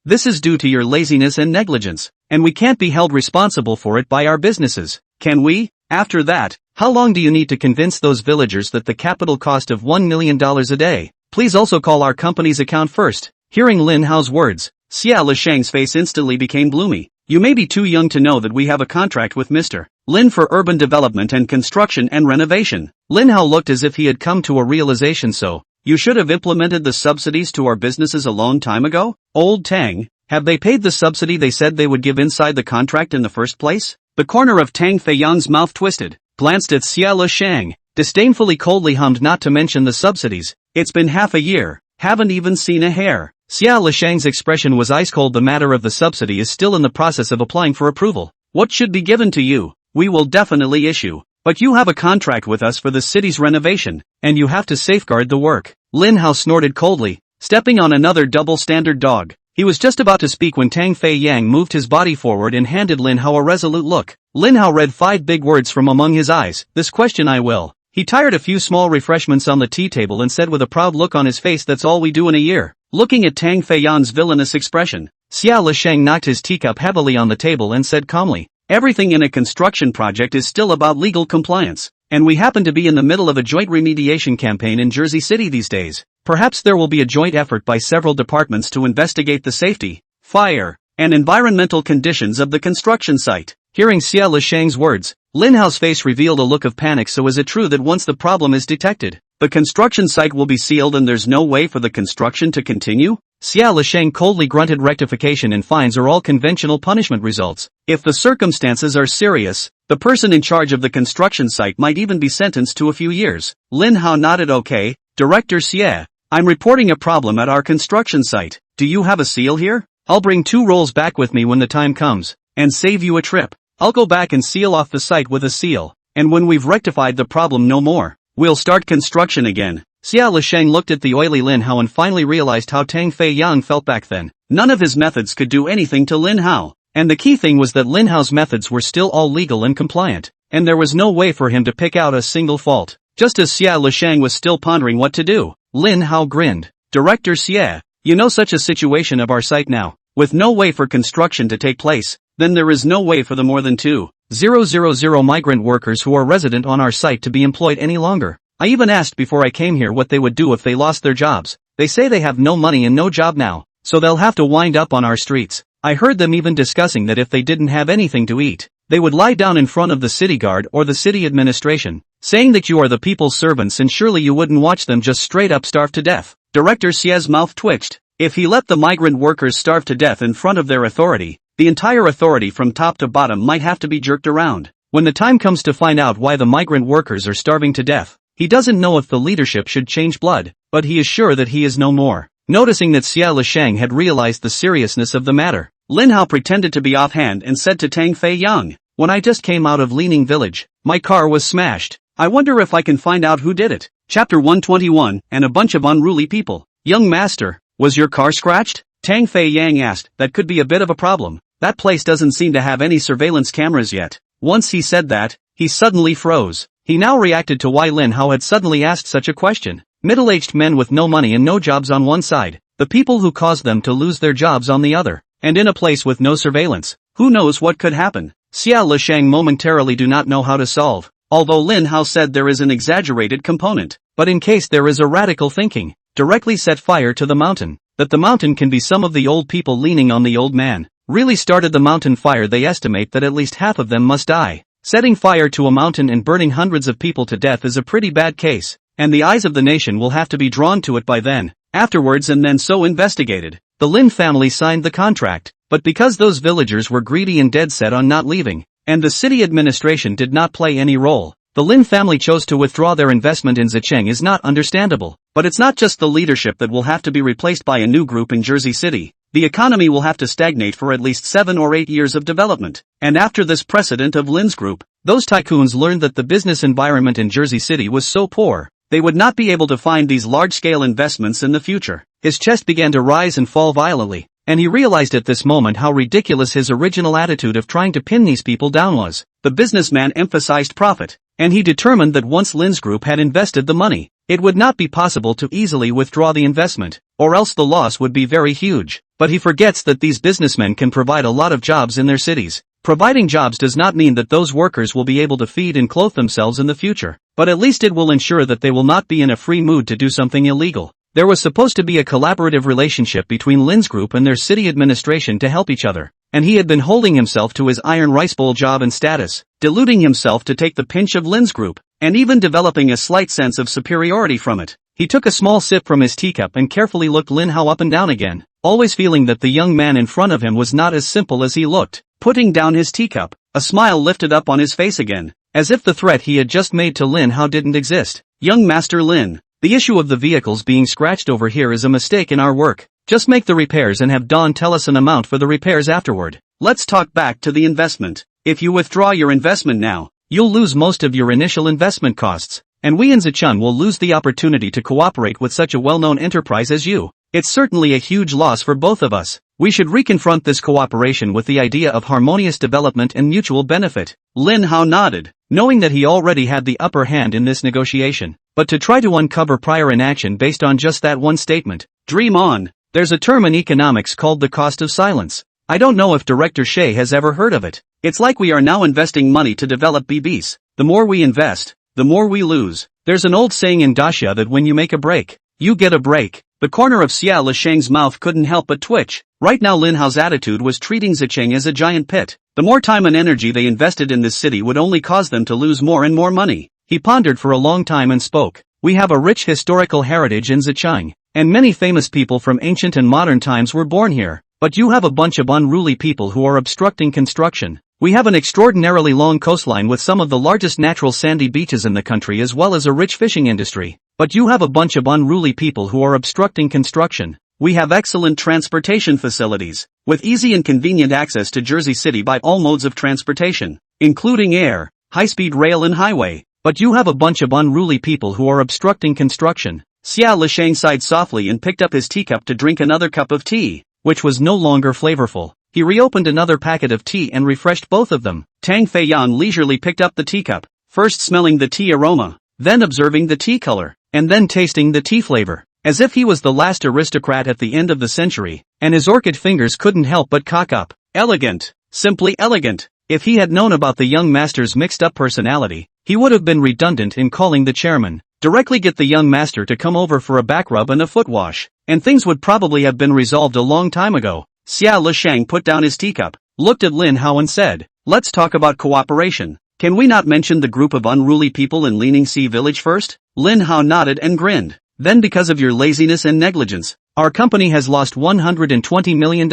This is due to your laziness and negligence, and we can't be held responsible for it by our businesses. Can we? After that, how long do you need to convince those villagers that the capital cost of $1 million a day? Please also call our company's account first. Hearing Lin Hao's words, Xia Lisheng's face instantly became gloomy. You may be too young to know that we have a contract with Mr. Lin for urban development and construction and renovation. Lin Hao looked as if he had come to a realization. So, you should have implemented the subsidies to our businesses a long time ago? Old Tang, have they paid the subsidy they said they would give inside the contract in the first place? The corner of Tang Feiyang's mouth twisted, glanced at Xia Lisheng, disdainfully coldly hummed. Not to mention the subsidies. It's been half a year, haven't even seen a hair. Xia Lisheng's expression was ice cold. The matter of the subsidy is still in the process of applying for approval. What should be given to you, we will definitely issue. But you have a contract with us for the city's renovation, and you have to safeguard the work. Lin Hao snorted coldly, stepping on another double-standard dog. He was just about to speak when Tang Fei Yang moved his body forward and handed Lin Hao a resolute look. Lin Hao read 5 big words from among his eyes. This question I will. He tired a few small refreshments on the tea table and said with a proud look on his face, that's all we do in a year. Looking at Tang Fei Yan's villainous expression, Xia Lisheng knocked his teacup heavily on the table and said calmly, everything in a construction project is still about legal compliance, and we happen to be in the middle of a joint remediation campaign in Jersey City these days. Perhaps there will be a joint effort by several departments to investigate the safety, fire, and environmental conditions of the construction site. Hearing Xia Lisheng's words, Lin Hao's face revealed a look of panic. So is it true that once the problem is detected, the construction site will be sealed and there's no way for the construction to continue? Xia Lisheng coldly grunted. Rectification and fines are all conventional punishment results. If the circumstances are serious, the person in charge of the construction site might even be sentenced to a few years. Lin Hao nodded. Okay, Director Xie, I'm reporting a problem at our construction site. Do you have a seal here? I'll bring 2 rolls back with me when the time comes, and save you a trip. I'll go back and seal off the site with a seal, and when we've rectified the problem no more, we'll start construction again. Xia Lisheng looked at the oily Lin Hao and finally realized how Tang Fei Yang felt back then. None of his methods could do anything to Lin Hao, and the key thing was that Lin Hao's methods were still all legal and compliant, and there was no way for him to pick out a single fault. Just as Xia Lisheng was still pondering what to do, Lin Hao grinned. Director Xie, you know such a situation of our site now, with no way for construction to take place, then there is no way for the more than 2,000 migrant workers who are resident on our site to be employed any longer. I even asked before I came here what they would do if they lost their jobs. They say they have no money and no job now, so they'll have to wind up on our streets. I heard them even discussing that if they didn't have anything to eat, they would lie down in front of the city guard or the city administration, saying that you are the people's servants and surely you wouldn't watch them just straight up starve to death. Director Xie's mouth twitched. If he let the migrant workers starve to death in front of their authority, the entire authority from top to bottom might have to be jerked around. When the time comes to find out why the migrant workers are starving to death, he doesn't know if the leadership should change blood, but he is sure that he is no more. Noticing that Xia Lisheng had realized the seriousness of the matter, Lin Hao pretended to be offhand and said to Tang Fei Yang, when I just came out of Lining Village, my car was smashed. I wonder if I can find out who did it. Chapter 121, and a bunch of unruly people. Young master, was your car scratched? Tang Fei Yang asked. That could be a bit of a problem. That place doesn't seem to have any surveillance cameras yet. Once he said that, he suddenly froze. He now reacted to why Lin Hao had suddenly asked such a question. Middle-aged men with no money and no jobs on one side, the people who caused them to lose their jobs on the other, and in a place with no surveillance. Who knows what could happen? Xia Lisheng momentarily do not know how to solve, although Lin Hao said there is an exaggerated component, but in case there is a radical thinking, directly set fire to the mountain, that the mountain can be some of the old people leaning on the old man. Really started the mountain fire, they estimate that at least half of them must die. Setting fire to a mountain and burning hundreds of people to death is a pretty bad case, and the eyes of the nation will have to be drawn to it by then, afterwards and then so investigated. The Lin family signed the contract, but because those villagers were greedy and dead set on not leaving, and the city administration did not play any role, the Lin family chose to withdraw their investment in Zicheng is not understandable. But it's not just the leadership that will have to be replaced by a new group in Jersey City. The economy will have to stagnate for at least 7 or 8 years of development. And after this precedent of Lin's group, those tycoons learned that the business environment in Jersey City was so poor, they would not be able to find these large-scale investments in the future. His chest began to rise and fall violently, and he realized at this moment how ridiculous his original attitude of trying to pin these people down was. The businessman emphasized profit, and he determined that once Lin's group had invested the money, it would not be possible to easily withdraw the investment, or else the loss would be very huge. But he forgets that these businessmen can provide a lot of jobs in their cities. Providing jobs does not mean that those workers will be able to feed and clothe themselves in the future, but at least it will ensure that they will not be in a free mood to do something illegal. There was supposed to be a collaborative relationship between Lin's group and their city administration to help each other, and he had been holding himself to his iron rice bowl job and status, deluding himself to take the pinch of Lin's group, and even developing a slight sense of superiority from it. He took a small sip from his teacup and carefully looked Lin Hao up and down again, always feeling that the young man in front of him was not as simple as he looked. Putting down his teacup, a smile lifted up on his face again, as if the threat he had just made to Lin Hao didn't exist. Young Master Lin, the issue of the vehicles being scratched over here is a mistake in our work. Just make the repairs and have Dawn tell us an amount for the repairs afterward. Let's talk back to the investment. If you withdraw your investment now, you'll lose most of your initial investment costs, and we in Zicheng will lose the opportunity to cooperate with such a well-known enterprise as you. It's certainly a huge loss for both of us. We should reconfront this cooperation with the idea of harmonious development and mutual benefit. Lin Hao nodded, knowing that he already had the upper hand in this negotiation, but to try to uncover prior inaction based on just that one statement. Dream on. There's a term in economics called the cost of silence. I don't know if Director Shea has ever heard of it. It's like we are now investing money to develop BBs. The more we invest, the more we lose. There's an old saying in Daxia that when you make a break, you get a break. The corner of Xia Lisheng's mouth couldn't help but twitch. Right now Lin Hao's attitude was treating Zicheng as a giant pit. The more time and energy they invested in this city would only cause them to lose more and more money. He pondered for a long time and spoke. We have a rich historical heritage in Zicheng, and many famous people from ancient and modern times were born here. But you have a bunch of unruly people who are obstructing construction. We have an extraordinarily long coastline with some of the largest natural sandy beaches in the country as well as a rich fishing industry. But you have a bunch of unruly people who are obstructing construction. We have excellent transportation facilities, with easy and convenient access to Jersey City by all modes of transportation, including air, high-speed rail and highway. But you have a bunch of unruly people who are obstructing construction. Xia Lisheng sighed softly and picked up his teacup to drink another cup of tea, which was no longer flavorful. He reopened another packet of tea and refreshed both of them. Tang Feiyang leisurely picked up the teacup, first smelling the tea aroma, then observing the tea color, and then tasting the tea flavor, as if he was the last aristocrat at the end of the century, and his orchid fingers couldn't help but cock up. Elegant. Simply elegant. If he had known about the young master's mixed-up personality, he would have been redundant in calling the chairman. Directly get the young master to come over for a back rub and a foot wash, and things would probably have been resolved a long time ago. Xia Lisheng put down his teacup, looked at Lin Hao and said, "Let's talk about cooperation. Can we not mention the group of unruly people in Leaning Sea Village first?" Lin Hao nodded and grinned. "Then because of your laziness and negligence, our company has lost $120 million,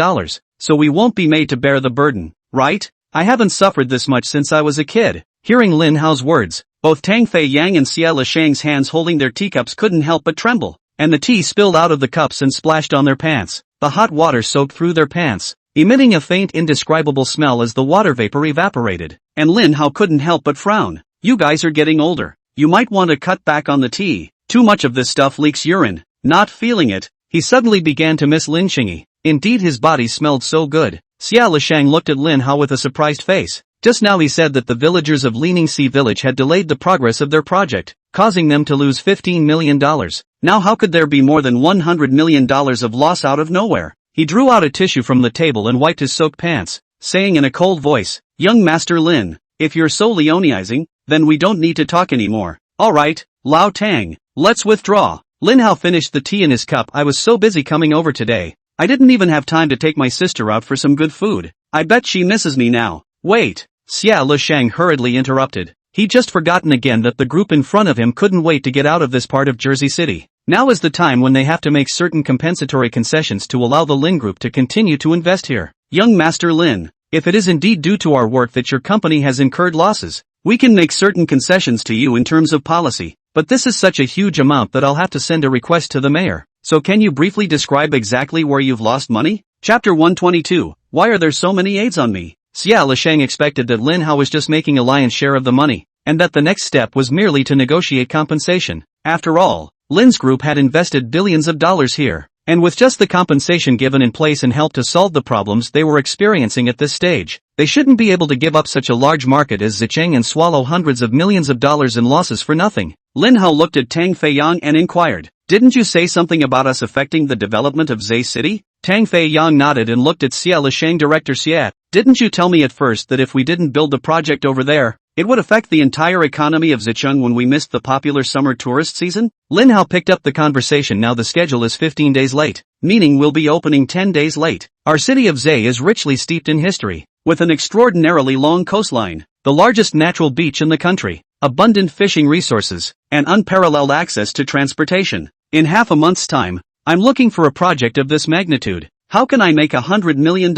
so we won't be made to bear the burden, right? I haven't suffered this much since I was a kid." Hearing Lin Hao's words, both Tang Feiyang and Xia Lisheng's hands holding their teacups couldn't help but tremble, and the tea spilled out of the cups and splashed on their pants. The hot water soaked through their pants, emitting a faint indescribable smell as the water vapor evaporated, and Lin Hao couldn't help but frown. "You guys are getting older. You might want to cut back on the tea. Too much of this stuff leaks urine." Not feeling it, he suddenly began to miss Lin Xingyi. Indeed, his body smelled so good. Xia Lisheng looked at Lin Hao with a surprised face. Just now he said that the villagers of Leaning Sea Village had delayed the progress of their project, causing them to lose $15 million. Now how could there be more than $100 million of loss out of nowhere? He drew out a tissue from the table and wiped his soaked pants, saying in a cold voice, "Young Master Lin, if you're so leonizing, then we don't need to talk anymore. Alright, Lao Tang, let's withdraw." Lin Hao finished the tea in his cup. "I was so busy coming over today, I didn't even have time to take my sister out for some good food. I bet she misses me now." "Wait," Xia Lisheng hurriedly interrupted. He'd just forgotten again that the group in front of him couldn't wait to get out of this part of Jersey City. Now is the time when they have to make certain compensatory concessions to allow the Lin Group to continue to invest here. "Young Master Lin, if it is indeed due to our work that your company has incurred losses, we can make certain concessions to you in terms of policy, but this is such a huge amount that I'll have to send a request to the mayor. So can you briefly describe exactly where you've lost money?" Chapter 122, Why are there so many aids on me? Xia Lisheng expected that Lin Hao was just making a lion's share of the money, and that the next step was merely to negotiate compensation. After all, Lin's group had invested billions of dollars here, and with just the compensation given in place and help to solve the problems they were experiencing at this stage, they shouldn't be able to give up such a large market as Zicheng and swallow hundreds of millions of dollars in losses for nothing. Lin Hao looked at Tang Feiyang and inquired, "Didn't you say something about us affecting the development of Zhe City?" Tang Feiyang nodded and looked at Xia Lisheng. "Director Xia, didn't you tell me at first that if we didn't build the project over there, it would affect the entire economy of Zicheng when we missed the popular summer tourist season?" Lin Hao picked up the conversation. "Now the schedule is 15 days late, meaning we'll be opening 10 days late. Our city of Zhe is richly steeped in history, with an extraordinarily long coastline, the largest natural beach in the country, abundant fishing resources, and unparalleled access to transportation. In half a month's time, I'm looking for a project of this magnitude. How can I make $100 million?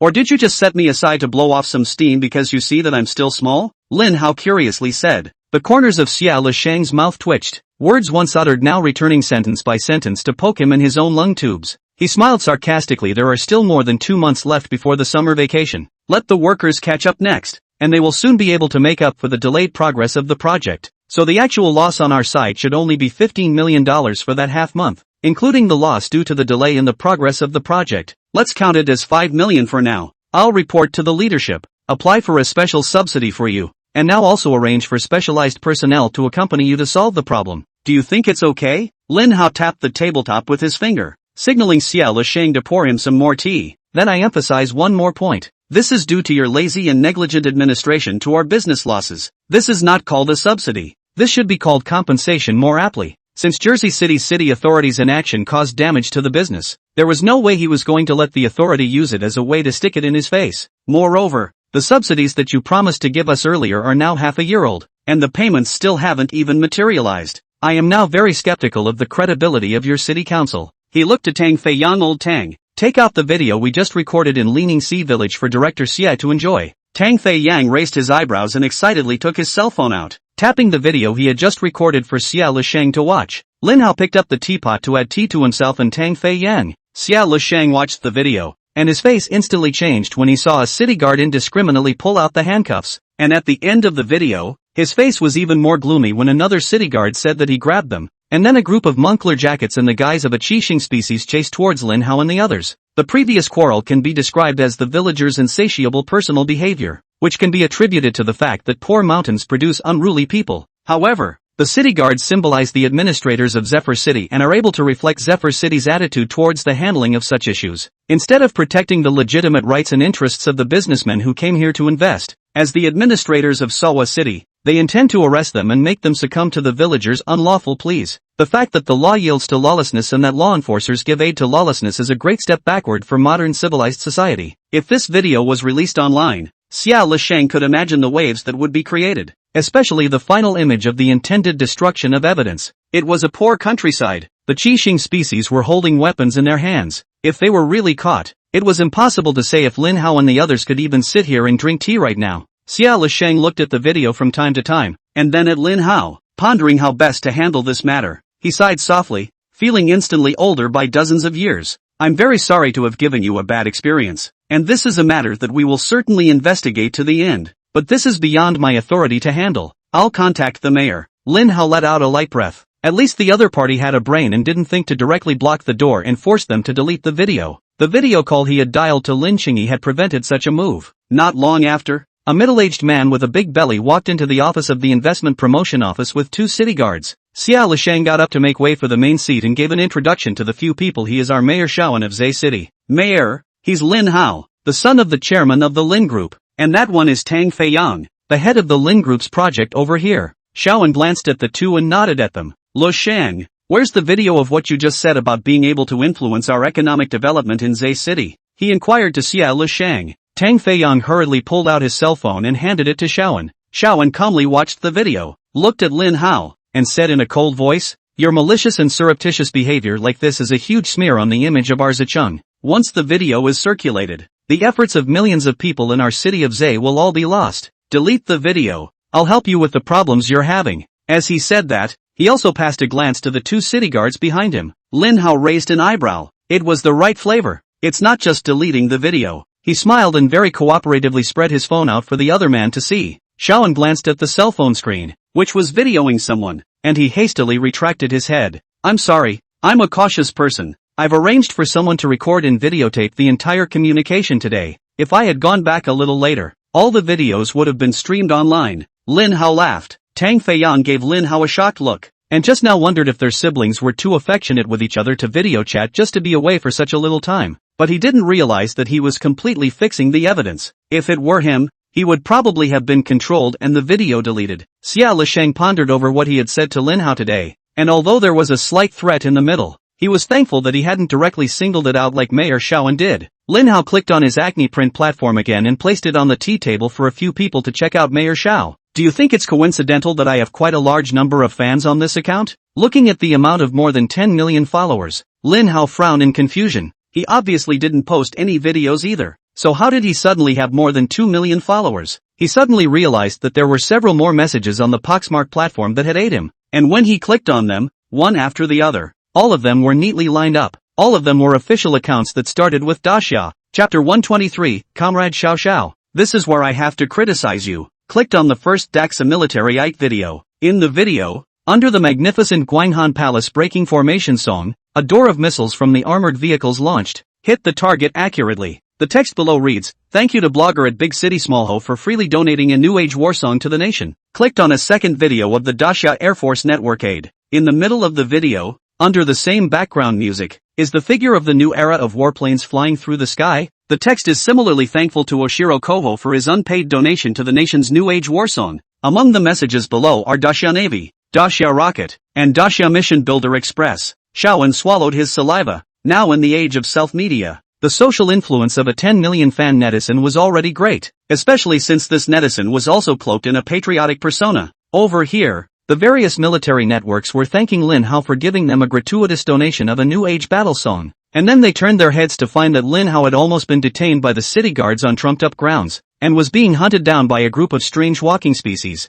Or did you just set me aside to blow off some steam because you see that I'm still small?" Lin Hao curiously said. The corners of Xia Lisheng's mouth twitched, words once uttered now returning sentence by sentence to poke him in his own lung tubes. He smiled sarcastically. "There are still more than 2 months left before the summer vacation. Let the workers catch up next, and they will soon be able to make up for the delayed progress of the project. So the actual loss on our side should only be $15 million for that half month, including the loss due to the delay in the progress of the project. Let's count it as $5 million for now. I'll report to the leadership, apply for a special subsidy for you, and now also arrange for specialized personnel to accompany you to solve the problem. Do you think it's okay?" Lin Hao tapped the tabletop with his finger, signaling Xia Lisheng to pour him some more tea. "Then I emphasize one more point. This is due to your lazy and negligent administration to our business losses. This is not called a subsidy. This should be called compensation more aptly. Since Jersey City's city authorities' inaction caused damage to the business, there was no way he was going to let the authority use it as a way to stick it in his face. Moreover, the subsidies that you promised to give us earlier are now half a year old, and the payments still haven't even materialized. I am now very skeptical of the credibility of your city council." He looked to Tang Feiyang. "Old Tang, take out the video we just recorded in Leaning Sea Village for Director Xia to enjoy." Tang Feiyang raised his eyebrows and excitedly took his cell phone out. tapping the video he had just recorded for Xia Lisheng to watch. Lin Hao picked up the teapot to add tea to himself and Tang Fei Yang. Xia Lisheng watched the video, and his face instantly changed when he saw a city guard indiscriminately pull out the handcuffs. And at the end of the video, his face was even more gloomy when another city guard said that he grabbed them. And then a group of moncler jackets in the guise of a Qixing species chased towards Lin Hao and the others. The previous quarrel can be described as the villagers' insatiable personal behavior, which can be attributed to the fact that poor mountains produce unruly people. However, the city guards symbolize the administrators of Zephyr City and are able to reflect Zephyr City's attitude towards the handling of such issues. Instead of protecting the legitimate rights and interests of the businessmen who came here to invest, as the administrators of Sawa City, they intend to arrest them and make them succumb to the villagers' unlawful pleas. The fact that the law yields to lawlessness and that law enforcers give aid to lawlessness is a great step backward for modern civilized society. If this video was released online, Xia Lisheng could imagine the waves that would be created, especially the final image of the intended destruction of evidence. It was a poor countryside. The Qixing species were holding weapons in their hands. If they were really caught, it was impossible to say if Lin Hao and the others could even sit here and drink tea right now. Xia Lisheng looked at the video from time to time, and then at Lin Hao, pondering how best to handle this matter. He sighed softly, feeling instantly older by dozens of years. I'm very sorry to have given you a bad experience, and this is a matter that we will certainly investigate to the end. But this is beyond my authority to handle. I'll contact the mayor. Lin Hao let out a light breath. At least the other party had a brain and didn't think to directly block the door and force them to delete the video. The video call he had dialed to Lin Qingyi had prevented such a move. Not long after, a middle-aged man with a big belly walked into the office of the investment promotion office with two city guards. Xia Lisheng got up to make way for the main seat and gave an introduction to the few people. He is our Mayor Shaoan of Zhe City. Mayor, he's Lin Hao, the son of the chairman of the Lin Group. And that one is Tang Fei Yang, the head of the Lin Group's project over here. Shaoan glanced at the two and nodded at them. Lisheng, where's the video of what you just said about being able to influence our economic development in Zhe City? He inquired to Xia Lisheng. Tang Fei Yang hurriedly pulled out his cell phone and handed it to Shaoan. Shaoan calmly watched the video, looked at Lin Hao, and said in a cold voice, your malicious and surreptitious behavior like this is a huge smear on the image of our Zicheng. Once the video is circulated, the efforts of millions of people in our city of Zhe will all be lost. Delete the video. I'll help you with the problems you're having. As he said that, he also passed a glance to the two city guards behind him. Lin Hao raised an eyebrow. It was the right flavor. It's not just deleting the video. He smiled and very cooperatively spread his phone out for the other man to see. Shaoan glanced at the cell phone screen, which was videoing someone, and he hastily retracted his head. I'm sorry, I'm a cautious person. I've arranged for someone to record and videotape the entire communication today. If I had gone back a little later, all the videos would have been streamed online. Lin Hao laughed. Tang Fei Yang gave Lin Hao a shocked look, and just now wondered if their siblings were too affectionate with each other to video chat just to be away for such a little time. But he didn't realize that he was completely fixing the evidence. If it were him, he would probably have been controlled and the video deleted. Xia Lisheng pondered over what he had said to Lin Hao today, and although there was a slight threat in the middle, he was thankful that he hadn't directly singled it out like Mayor Shaoan did. Lin Hao clicked on his Acne print platform again and placed it on the tea table for a few people to check out Mayor Shao. Do you think it's coincidental that I have quite a large number of fans on this account? Looking at the amount of more than 10 million followers, Lin Hao frowned in confusion. He obviously didn't post any videos either. So how did he suddenly have more than 2 million followers? He suddenly realized that there were several more messages on the Poxmark platform that had aided him. And when he clicked on them, one after the other, all of them were neatly lined up. All of them were official accounts that started with Daxia. Chapter 123, Comrade Xiao Xiao. This is where I have to criticize you. Clicked on the first Daxa military Ike video. In the video, under the magnificent Guanghan Palace breaking formation song, a door of missiles from the armored vehicles launched, hit the target accurately. The text below reads, thank you to blogger at Big City Smallho for freely donating a new age war song to the nation. Clicked on a second video of the Daxia Air Force Network aid. In the middle of the video, under the same background music, is the figure of the new era of warplanes flying through the sky. The text is similarly thankful to Oshiro Koho for his unpaid donation to the nation's new age war song. Among the messages below are Daxia Navy, Daxia Rocket, and Daxia Mission Builder Express. Shaoan swallowed his saliva. Now in the age of self-media, the social influence of a 10 million fan netizen was already great, especially since this netizen was also cloaked in a patriotic persona. Over here, the various military networks were thanking Lin Hao for giving them a gratuitous donation of a new age battle song. And then they turned their heads to find that Lin Hao had almost been detained by the city guards on trumped-up grounds, and was being hunted down by a group of strange walking species.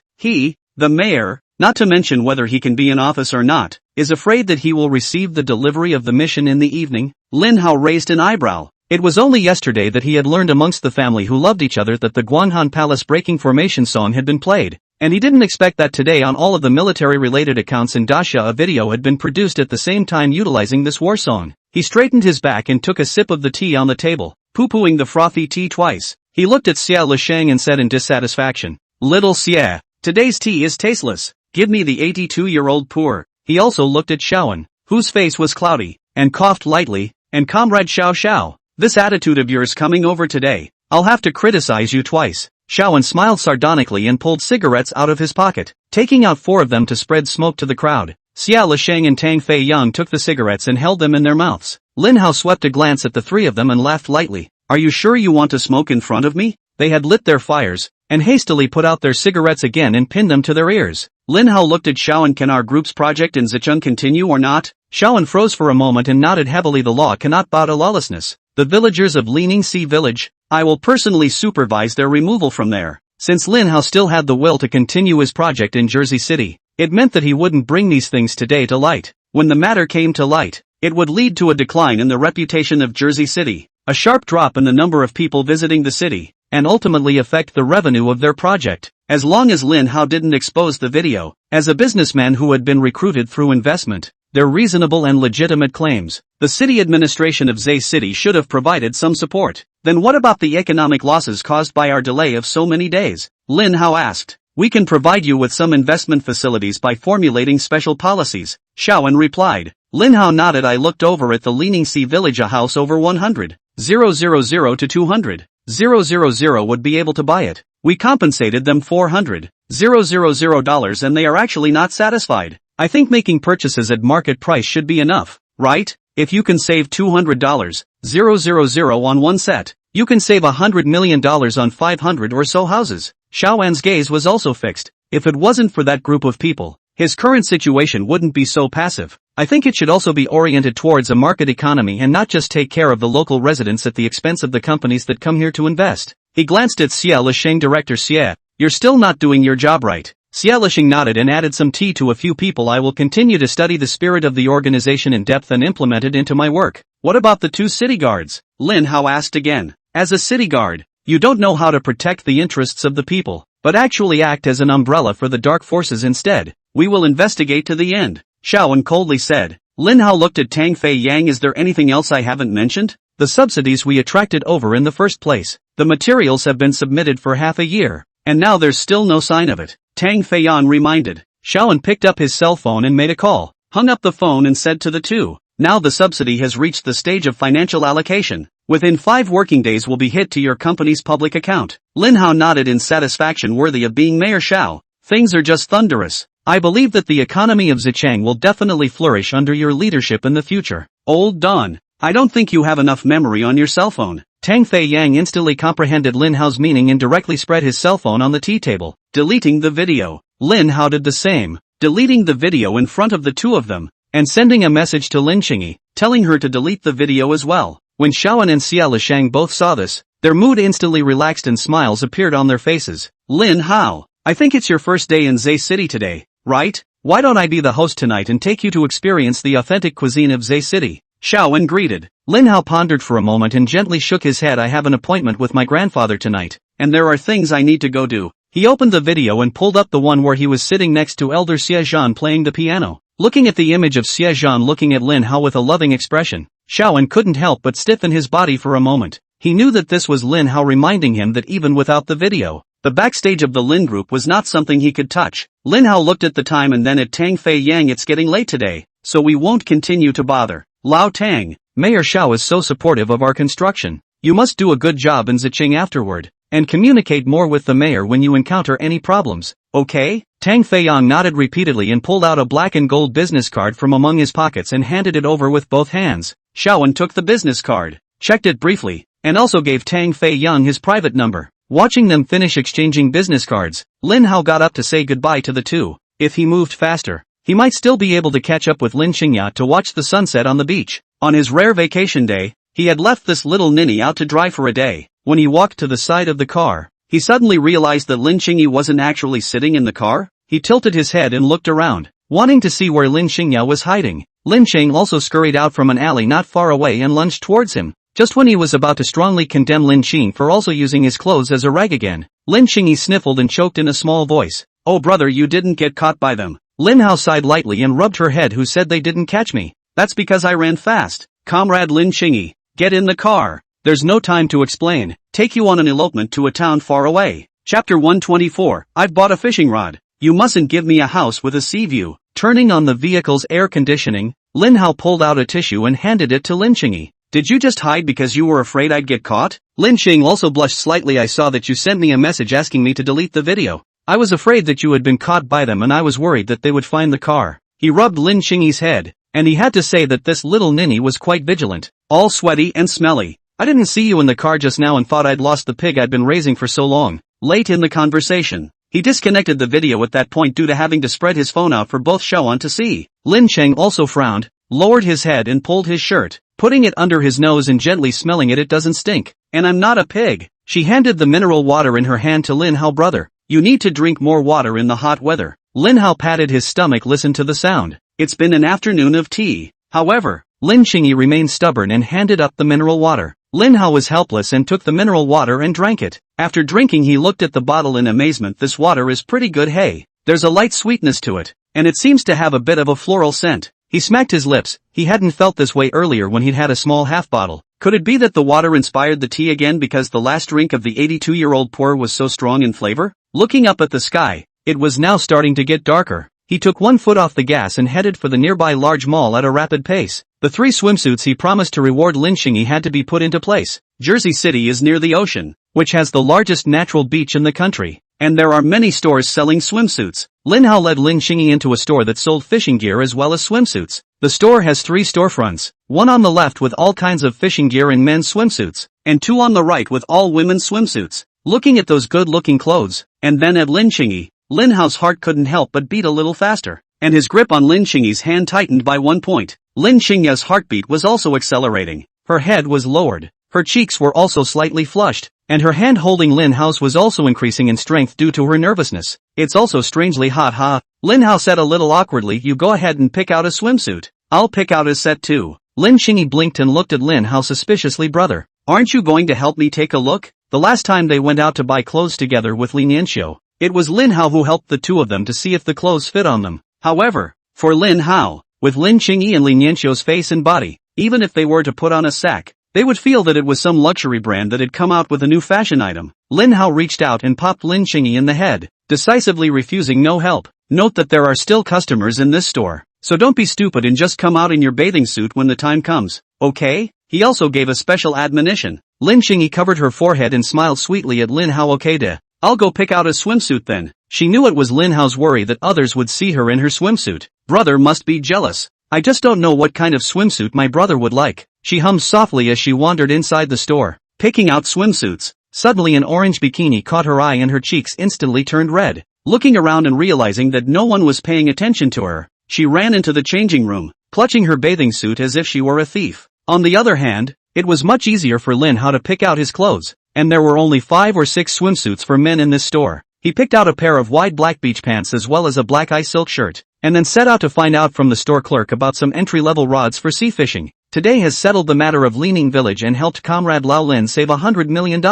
The mayor, not to mention whether he can be in office or not, is afraid that he will receive the delivery of the mission in the evening. Lin Hao raised an eyebrow. It was only yesterday that he had learned amongst the family who loved each other that the Guanghan Palace Breaking Formation song had been played, and he didn't expect that today on all of the military-related accounts in Daxia a video had been produced at the same time utilizing this war song. He straightened his back and took a sip of the tea on the table, poo-pooing the frothy tea twice. He looked at Xia Lisheng and said in dissatisfaction, "Little Xia, today's tea is tasteless. Give me the 82-year-old poor." He also looked at Xiaowen, whose face was cloudy, and coughed lightly, and Comrade Xiao Xiao, "This attitude of yours coming over today, I'll have to criticize you twice." Xiaowen smiled sardonically and pulled cigarettes out of his pocket, taking out 4 of them to spread smoke to the crowd. Xia Lisheng and Tang Fei Yang took the cigarettes and held them in their mouths. Lin Hao swept a glance at the 3 of them and laughed lightly. "Are you sure you want to smoke in front of me?" They had lit their fires, and hastily put out their cigarettes again and pinned them to their ears. Lin Hao looked at Xiaowen. "Can our group's project in Zicheng continue or not?" Xiaowen froze for a moment and nodded heavily. "The law cannot bow to lawlessness. The villagers of Lining Sea Village, I will personally supervise their removal from there." Since Lin Hao still had the will to continue his project in Jersey City, it meant that he wouldn't bring these things today to light. When the matter came to light, it would lead to a decline in the reputation of Jersey City, a sharp drop in the number of people visiting the city, and ultimately affect the revenue of their project. As long as Lin Hao didn't expose the video, as a businessman who had been recruited through investment, their reasonable and legitimate claims, the city administration of Zay City should have provided some support. Then what about the economic losses caused by our delay of so many days? Lin Hao asked. "We can provide you with some investment facilities by formulating special policies," Xiaowen replied. Lin Hao nodded. "I looked over at the Lining Sea Village, a house over 100,000 to 200,000 would be able to buy it. We compensated them $400,000 and they are actually not satisfied. I think making purchases at market price should be enough, right? If you can save $200,000 on one set, you can save $100 million on 500 or so houses." Xiaowen's gaze was also fixed. If it wasn't for that group of people, his current situation wouldn't be so passive. "I think it should also be oriented towards a market economy and not just take care of the local residents at the expense of the companies that come here to invest." He glanced at Xia Lisheng. "Director Xia, you're still not doing your job right." Xia Lisheng nodded and added some tea to a few people. "I will continue to study the spirit of the organization in depth and implement it into my work." "What about the 2 city guards?" Lin Hao asked again. "As a city guard, you don't know how to protect the interests of the people, but actually act as an umbrella for the dark forces instead. We will investigate to the end," Xiaowen coldly said. Lin Hao looked at Tang Fei Yang. "Is there anything else I haven't mentioned?" "The subsidies we attracted over in the first place. The materials have been submitted for half a year, and now there's still no sign of it," Tang Fei Yang reminded. Xiaowen picked up his cell phone and made a call, hung up the phone and said to the 2, "Now the subsidy has reached the stage of financial allocation. Within 5 working days will be hit to your company's public account." Lin Hao nodded in satisfaction worthy of being Mayor Xiao. "Things are just thunderous. I believe that the economy of Zicheng will definitely flourish under your leadership in the future." "Old Don, I don't think you have enough memory on your cell phone." Tang Fei Yang instantly comprehended Lin Hao's meaning and directly spread his cell phone on the tea table, deleting the video. Lin Hao did the same, deleting the video in front of the 2 of them, and sending a message to Lin Qingyi, telling her to delete the video as well. When Xiaowen and Xia Lisheng both saw this, their mood instantly relaxed and smiles appeared on their faces. "Lin Hao, I think it's your first day in Zay City today, right? Why don't I be the host tonight and take you to experience the authentic cuisine of Zay City?" Xiaowen greeted. Lin Hao pondered for a moment and gently shook his head. "I have an appointment with my grandfather tonight, and there are things I need to go do." He opened the video and pulled up the one where he was sitting next to Elder Xie Zhan playing the piano. Looking at the image of Xie Zhan looking at Lin Hao with a loving expression, Xiaowen couldn't help but stiffen his body for a moment. He knew that this was Lin Hao reminding him that even without the video, the backstage of the Lin group was not something he could touch. Lin Hao looked at the time and then at Tang Fei Yang. "It's getting late today, so we won't continue to bother. Lao Tang, Mayor Xiao is so supportive of our construction. You must do a good job in Zicheng afterward, and communicate more with the mayor when you encounter any problems, okay?" Tang Fei Yang nodded repeatedly and pulled out a black and gold business card from among his pockets and handed it over with both hands. Xiaowen took the business card, checked it briefly, and also gave Tang Fei Yang his private number. Watching them finish exchanging business cards, Lin Hao got up to say goodbye to the 2. If he moved faster, he might still be able to catch up with Lin Qingyi to watch the sunset on the beach. On his rare vacation day, he had left this little ninny out to dry for a day. When he walked to the side of the car, he suddenly realized that Lin Qingyi wasn't actually sitting in the car. he tilted his head and looked around, wanting to see where Lin Xingya was hiding. Lin Cheng also scurried out from an alley not far away and lunged towards him. Just when he was about to strongly condemn Lin Xing for also using his clothes as a rag again, Lin Xingyi sniffled and choked in a small voice. "Oh brother, you didn't get caught by them." Lin Hao sighed lightly and rubbed her head. "Who said they didn't catch me? That's because I ran fast." "Comrade Lin Xingyi, get in the car. There's no time to explain. Take you on an elopement to a town far away." Chapter 124, I've bought a fishing rod. You mustn't give me a house with a sea view. Turning on the vehicle's air conditioning, Lin Hao pulled out a tissue and handed it to Lin Xingyi. "Did you just hide because you were afraid I'd get caught?" Lin Xing also blushed slightly. "I saw that you sent me a message asking me to delete the video. I was afraid that you had been caught by them and I was worried that they would find the car." He rubbed Lin Xingyi's head, and he had to say that this little ninny was quite vigilant. "All sweaty and smelly. I didn't see you in the car just now and thought I'd lost the pig I'd been raising for so long." Late in the conversation, he disconnected the video at that point due to having to spread his phone out for both Xiaoan to see. Lin Cheng also frowned, lowered his head and pulled his shirt, putting it under his nose and gently smelling it. "It doesn't stink. And I'm not a pig." She handed the mineral water in her hand to Lin Hao. "Brother, you need to drink more water in the hot weather." Lin Hao patted his stomach. "Listen to the sound. It's been an afternoon of tea." However, Lin Xingyi remained stubborn and handed up the mineral water. Lin Hao was helpless and took the mineral water and drank it. After drinking, he looked at the bottle in amazement. "This water is pretty good. Hey, there's a light sweetness to it, and it seems to have a bit of a floral scent." He smacked his lips. He hadn't felt this way earlier when he'd had a small half bottle. Could it be that the water inspired the tea again because the last drink of the 82-year-old pour was so strong in flavor? Looking up at the sky, it was now starting to get darker. He took one foot off the gas and headed for the nearby large mall at a rapid pace. The 3 swimsuits he promised to reward Lin Xingyi had to be put into place. Jersey City is near the ocean, which has the largest natural beach in the country, and there are many stores selling swimsuits. Lin Hao led Lin Xingyi into a store that sold fishing gear as well as swimsuits. The store has 3 storefronts, one on the left with all kinds of fishing gear and men's swimsuits, and 2 on the right with all women's swimsuits. Looking at those good-looking clothes, and then at Lin Xingyi, Lin Hao's heart couldn't help but beat a little faster, and his grip on Lin Xingyi's hand tightened by 1 point. Lin Xingya's heartbeat was also accelerating. Her head was lowered, her cheeks were also slightly flushed, and her hand holding Lin Hao's was also increasing in strength due to her nervousness. "It's also strangely hot, huh?" Lin Hao said a little awkwardly. "You go ahead and pick out a swimsuit. I'll pick out a set too." Lin Xingyi blinked and looked at Lin Hao suspiciously. "Brother, aren't you going to help me take a look?" The last time they went out to buy clothes together with Li Nianxiu, it was Lin Hao who helped the 2 of them to see if the clothes fit on them. However, for Lin Hao, with Lin Xingyi and Li Nianxiu's face and body, even if they were to put on a sack, they would feel that it was some luxury brand that had come out with a new fashion item. Lin Hao reached out and popped Lin Xingyi in the head, decisively refusing no help. "Note that there are still customers in this store, so don't be stupid and just come out in your bathing suit when the time comes, okay?" He also gave a special admonition. Lin Xingyi covered her forehead and smiled sweetly at Lin Hao. "Okay de. I'll go pick out a swimsuit then." She knew it was Lin Hao's worry that others would see her in her swimsuit. "Brother must be jealous. I just don't know what kind of swimsuit my brother would like." She hummed softly as she wandered inside the store, picking out swimsuits. Suddenly an orange bikini caught her eye and her cheeks instantly turned red. Looking around and realizing that no one was paying attention to her, she ran into the changing room, clutching her bathing suit as if she were a thief. On the other hand, it was much easier for Lin Hao to pick out his clothes, and there were only 5 or 6 swimsuits for men in this store. He picked out a pair of wide black beach pants as well as a black eye silk shirt, and then set out to find out from the store clerk about some entry-level rods for sea fishing. Today has settled the matter of Lining Village and helped Comrade Lao Lin save $100 million.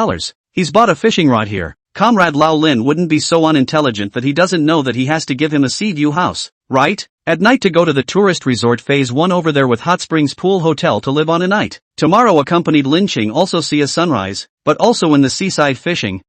He's bought a fishing rod here. Comrade Lao Lin wouldn't be so unintelligent that he doesn't know that he has to give him a sea view house, right? At night to go to the tourist resort phase 1 over there with hot springs pool hotel to live on a night. Tomorrow accompanied Lin Qing also see a sunrise, but also in the seaside fishing,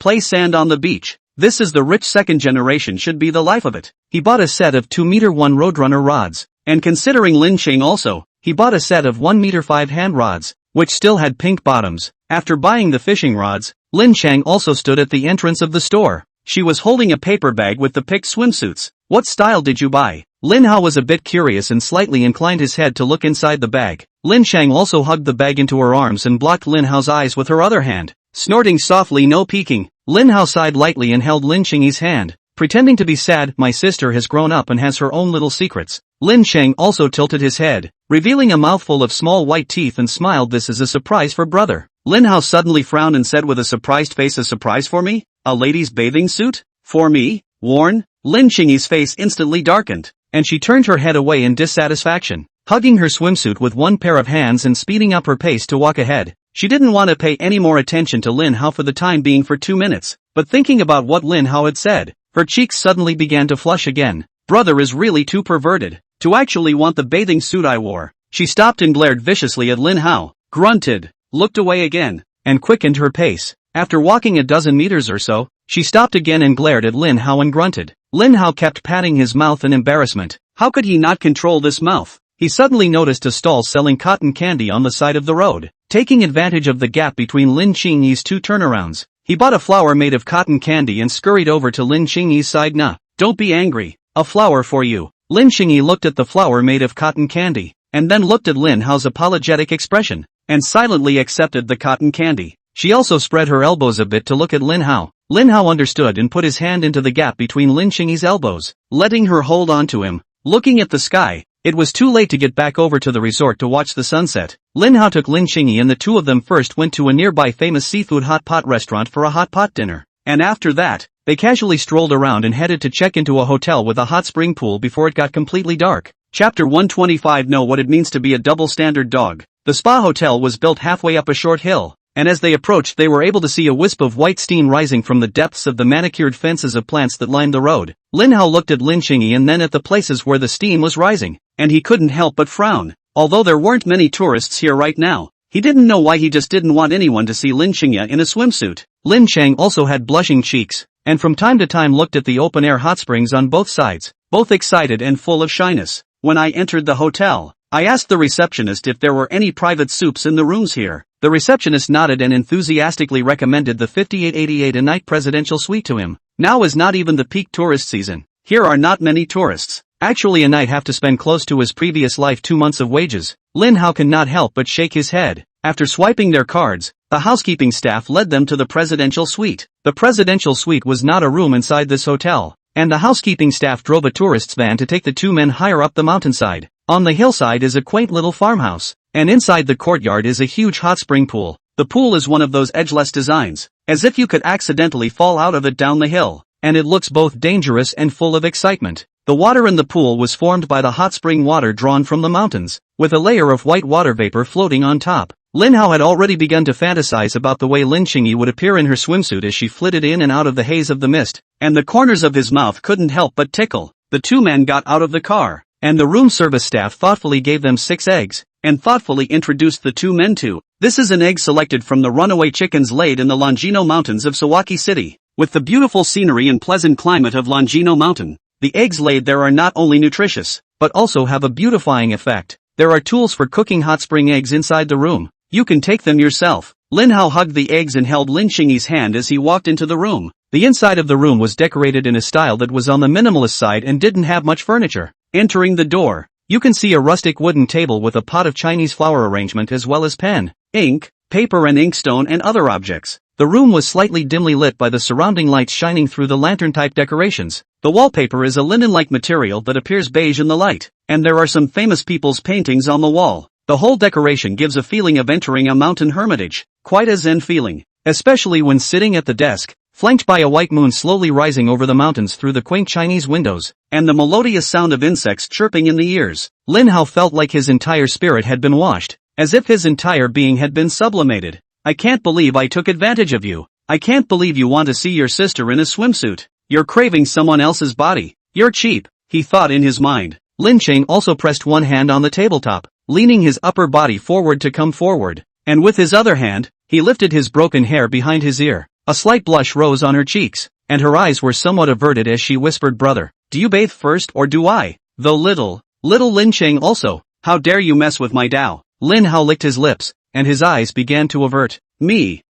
play sand on the beach. This is the rich second generation should be the life of it. He bought a set of 2m1 Roadrunner rods, and considering Lin Qing also, he bought a set of 1m5 hand rods, which still had pink bottoms. After buying the fishing rods, Lin Chang also stood at the entrance of the store. She was holding a paper bag with the picked swimsuits. "What style did you buy?" Lin Hao was a bit curious and slightly inclined his head to look inside the bag. Lin Chang also hugged the bag into her arms and blocked Lin Hao's eyes with her other hand. Snorting softly, "No peeking." Lin Hao sighed lightly and held Lin Qingyi's hand, pretending to be sad. "My sister has grown up and has her own little secrets." Lin Chang also tilted his head, revealing a mouthful of small white teeth and smiled. "This is a surprise for brother." Lin Hao suddenly frowned and said with a surprised face, "A surprise for me? A lady's bathing suit? For me? Worn Lin Qingyi's face instantly darkened, and she turned her head away in dissatisfaction, hugging her swimsuit with one pair of hands and speeding up her pace to walk ahead. She didn't want to pay any more attention to Lin Hao for the time being for 2 minutes, but thinking about what Lin Hao had said, her cheeks suddenly began to flush again. Brother is really too perverted to actually want the bathing suit I wore. She stopped and glared viciously at Lin Hao, grunted, looked away again, and quickened her pace. After walking a dozen meters or so, she stopped again and glared at Lin Hao and grunted. Lin Hao kept patting his mouth in embarrassment. How could he not control this mouth? He suddenly noticed a stall selling cotton candy on the side of the road. Taking advantage of the gap between Lin Qingyi's two turnarounds, he bought a flower made of cotton candy and scurried over to Lin Qingyi's side. Nah, don't be angry. A flower for you. Lin Qingyi looked at the flower made of cotton candy, and then looked at Lin Hao's apologetic expression, and silently accepted the cotton candy. She also spread her elbows a bit to look at Lin Hao. Lin Hao understood and put his hand into the gap between Lin Qingyi's elbows, letting her hold on to him. Looking at the sky, it was too late to get back over to the resort to watch the sunset. Lin Hao took Lin Qingyi and the two of them first went to a nearby famous seafood hot pot restaurant for a hot pot dinner, and after that, they casually strolled around and headed to check into a hotel with a hot spring pool before it got completely dark. Chapter 125. Know what it means to be a double standard dog. The spa hotel was built halfway up a short hill, and as they approached they were able to see a wisp of white steam rising from the depths of the manicured fences of plants that lined the road. Lin Hao looked at Lin Qingyi and then at the places where the steam was rising, and he couldn't help but frown. Although there weren't many tourists here right now, he didn't know why he just didn't want anyone to see Lin Qingyi in a swimsuit. Lin Cheng also had blushing cheeks, and from time to time looked at the open-air hot springs on both sides, both excited and full of shyness. When I entered the hotel, I asked the receptionist if there were any private soups in the rooms here. The receptionist nodded and enthusiastically recommended the 5888 a night presidential suite to him. Now is not even the peak tourist season. Here are not many tourists. Actually, a night have to spend close to his previous life 2 months of wages. Lin Hao cannot help but shake his head. After swiping their cards, the housekeeping staff led them to the presidential suite. The presidential suite was not a room inside this hotel, and the housekeeping staff drove a tourist's van to take the two men higher up the mountainside. On the hillside is a quaint little farmhouse, and inside the courtyard is a huge hot spring pool. The pool is one of those edgeless designs, as if you could accidentally fall out of it down the hill, and it looks both dangerous and full of excitement. The water in the pool was formed by the hot spring water drawn from the mountains, with a layer of white water vapor floating on top. Lin Hao had already begun to fantasize about the way Lin Qingyi would appear in her swimsuit as she flitted in and out of the haze of the mist, and the corners of his mouth couldn't help but tickle. The two men got out of the car, and the room service staff thoughtfully gave them 6 eggs, and thoughtfully introduced the two men to. This is an egg selected from the runaway chickens laid in the Longino Mountains of Sawaki City. With the beautiful scenery and pleasant climate of Longino Mountain, the eggs laid there are not only nutritious, but also have a beautifying effect. There are tools for cooking hot spring eggs inside the room. You can take them yourself. Lin Hao hugged the eggs and held Lin Qingyi's hand as he walked into the room. The inside of the room was decorated in a style that was on the minimalist side and didn't have much furniture. Entering the door, you can see a rustic wooden table with a pot of Chinese flower arrangement as well as pen, ink, paper and inkstone and other objects. The room was slightly dimly lit by the surrounding lights shining through the lantern-type decorations. The wallpaper is a linen-like material that appears beige in the light, and there are some famous people's paintings on the wall. The whole decoration gives a feeling of entering a mountain hermitage, quite a zen feeling, especially when sitting at the desk, flanked by a white moon slowly rising over the mountains through the quaint Chinese windows, and the melodious sound of insects chirping in the ears. Lin Hao felt like his entire spirit had been washed, as if his entire being had been sublimated. I can't believe I took advantage of you. I can't believe you want to see your sister in a swimsuit. You're craving someone else's body. You're cheap, he thought in his mind. Lin Cheng also pressed one hand on the tabletop, leaning his upper body forward to come forward, and with his other hand, he lifted his broken hair behind his ear. A slight blush rose on her cheeks, and her eyes were somewhat averted as she whispered, "Brother, do you bathe first or do I?" Though little Lin Cheng also, "How dare you mess with my Dao?" Lin Hao licked his lips, and his eyes began to avert. Me,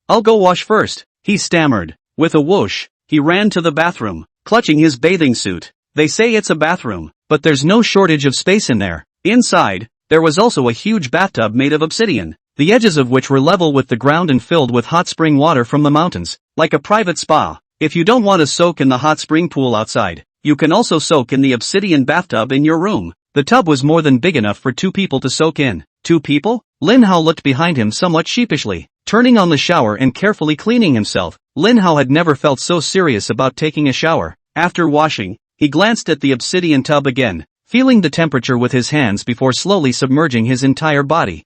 I'll go wash first," he stammered. With a whoosh, he ran to the bathroom, clutching his bathing suit. They say it's a bathroom, but there's no shortage of space in there. Inside, there was also a huge bathtub made of obsidian, the edges of which were level with the ground and filled with hot spring water from the mountains, like a private spa. If you don't want to soak in the hot spring pool outside, you can also soak in the obsidian bathtub in your room. The tub was more than big enough for 2 people to soak in. 2 people? Lin Hao looked behind him somewhat sheepishly. Turning on the shower and carefully cleaning himself, Lin Hao had never felt so serious about taking a shower. After washing, he glanced at the obsidian tub again, feeling the temperature with his hands before slowly submerging his entire body.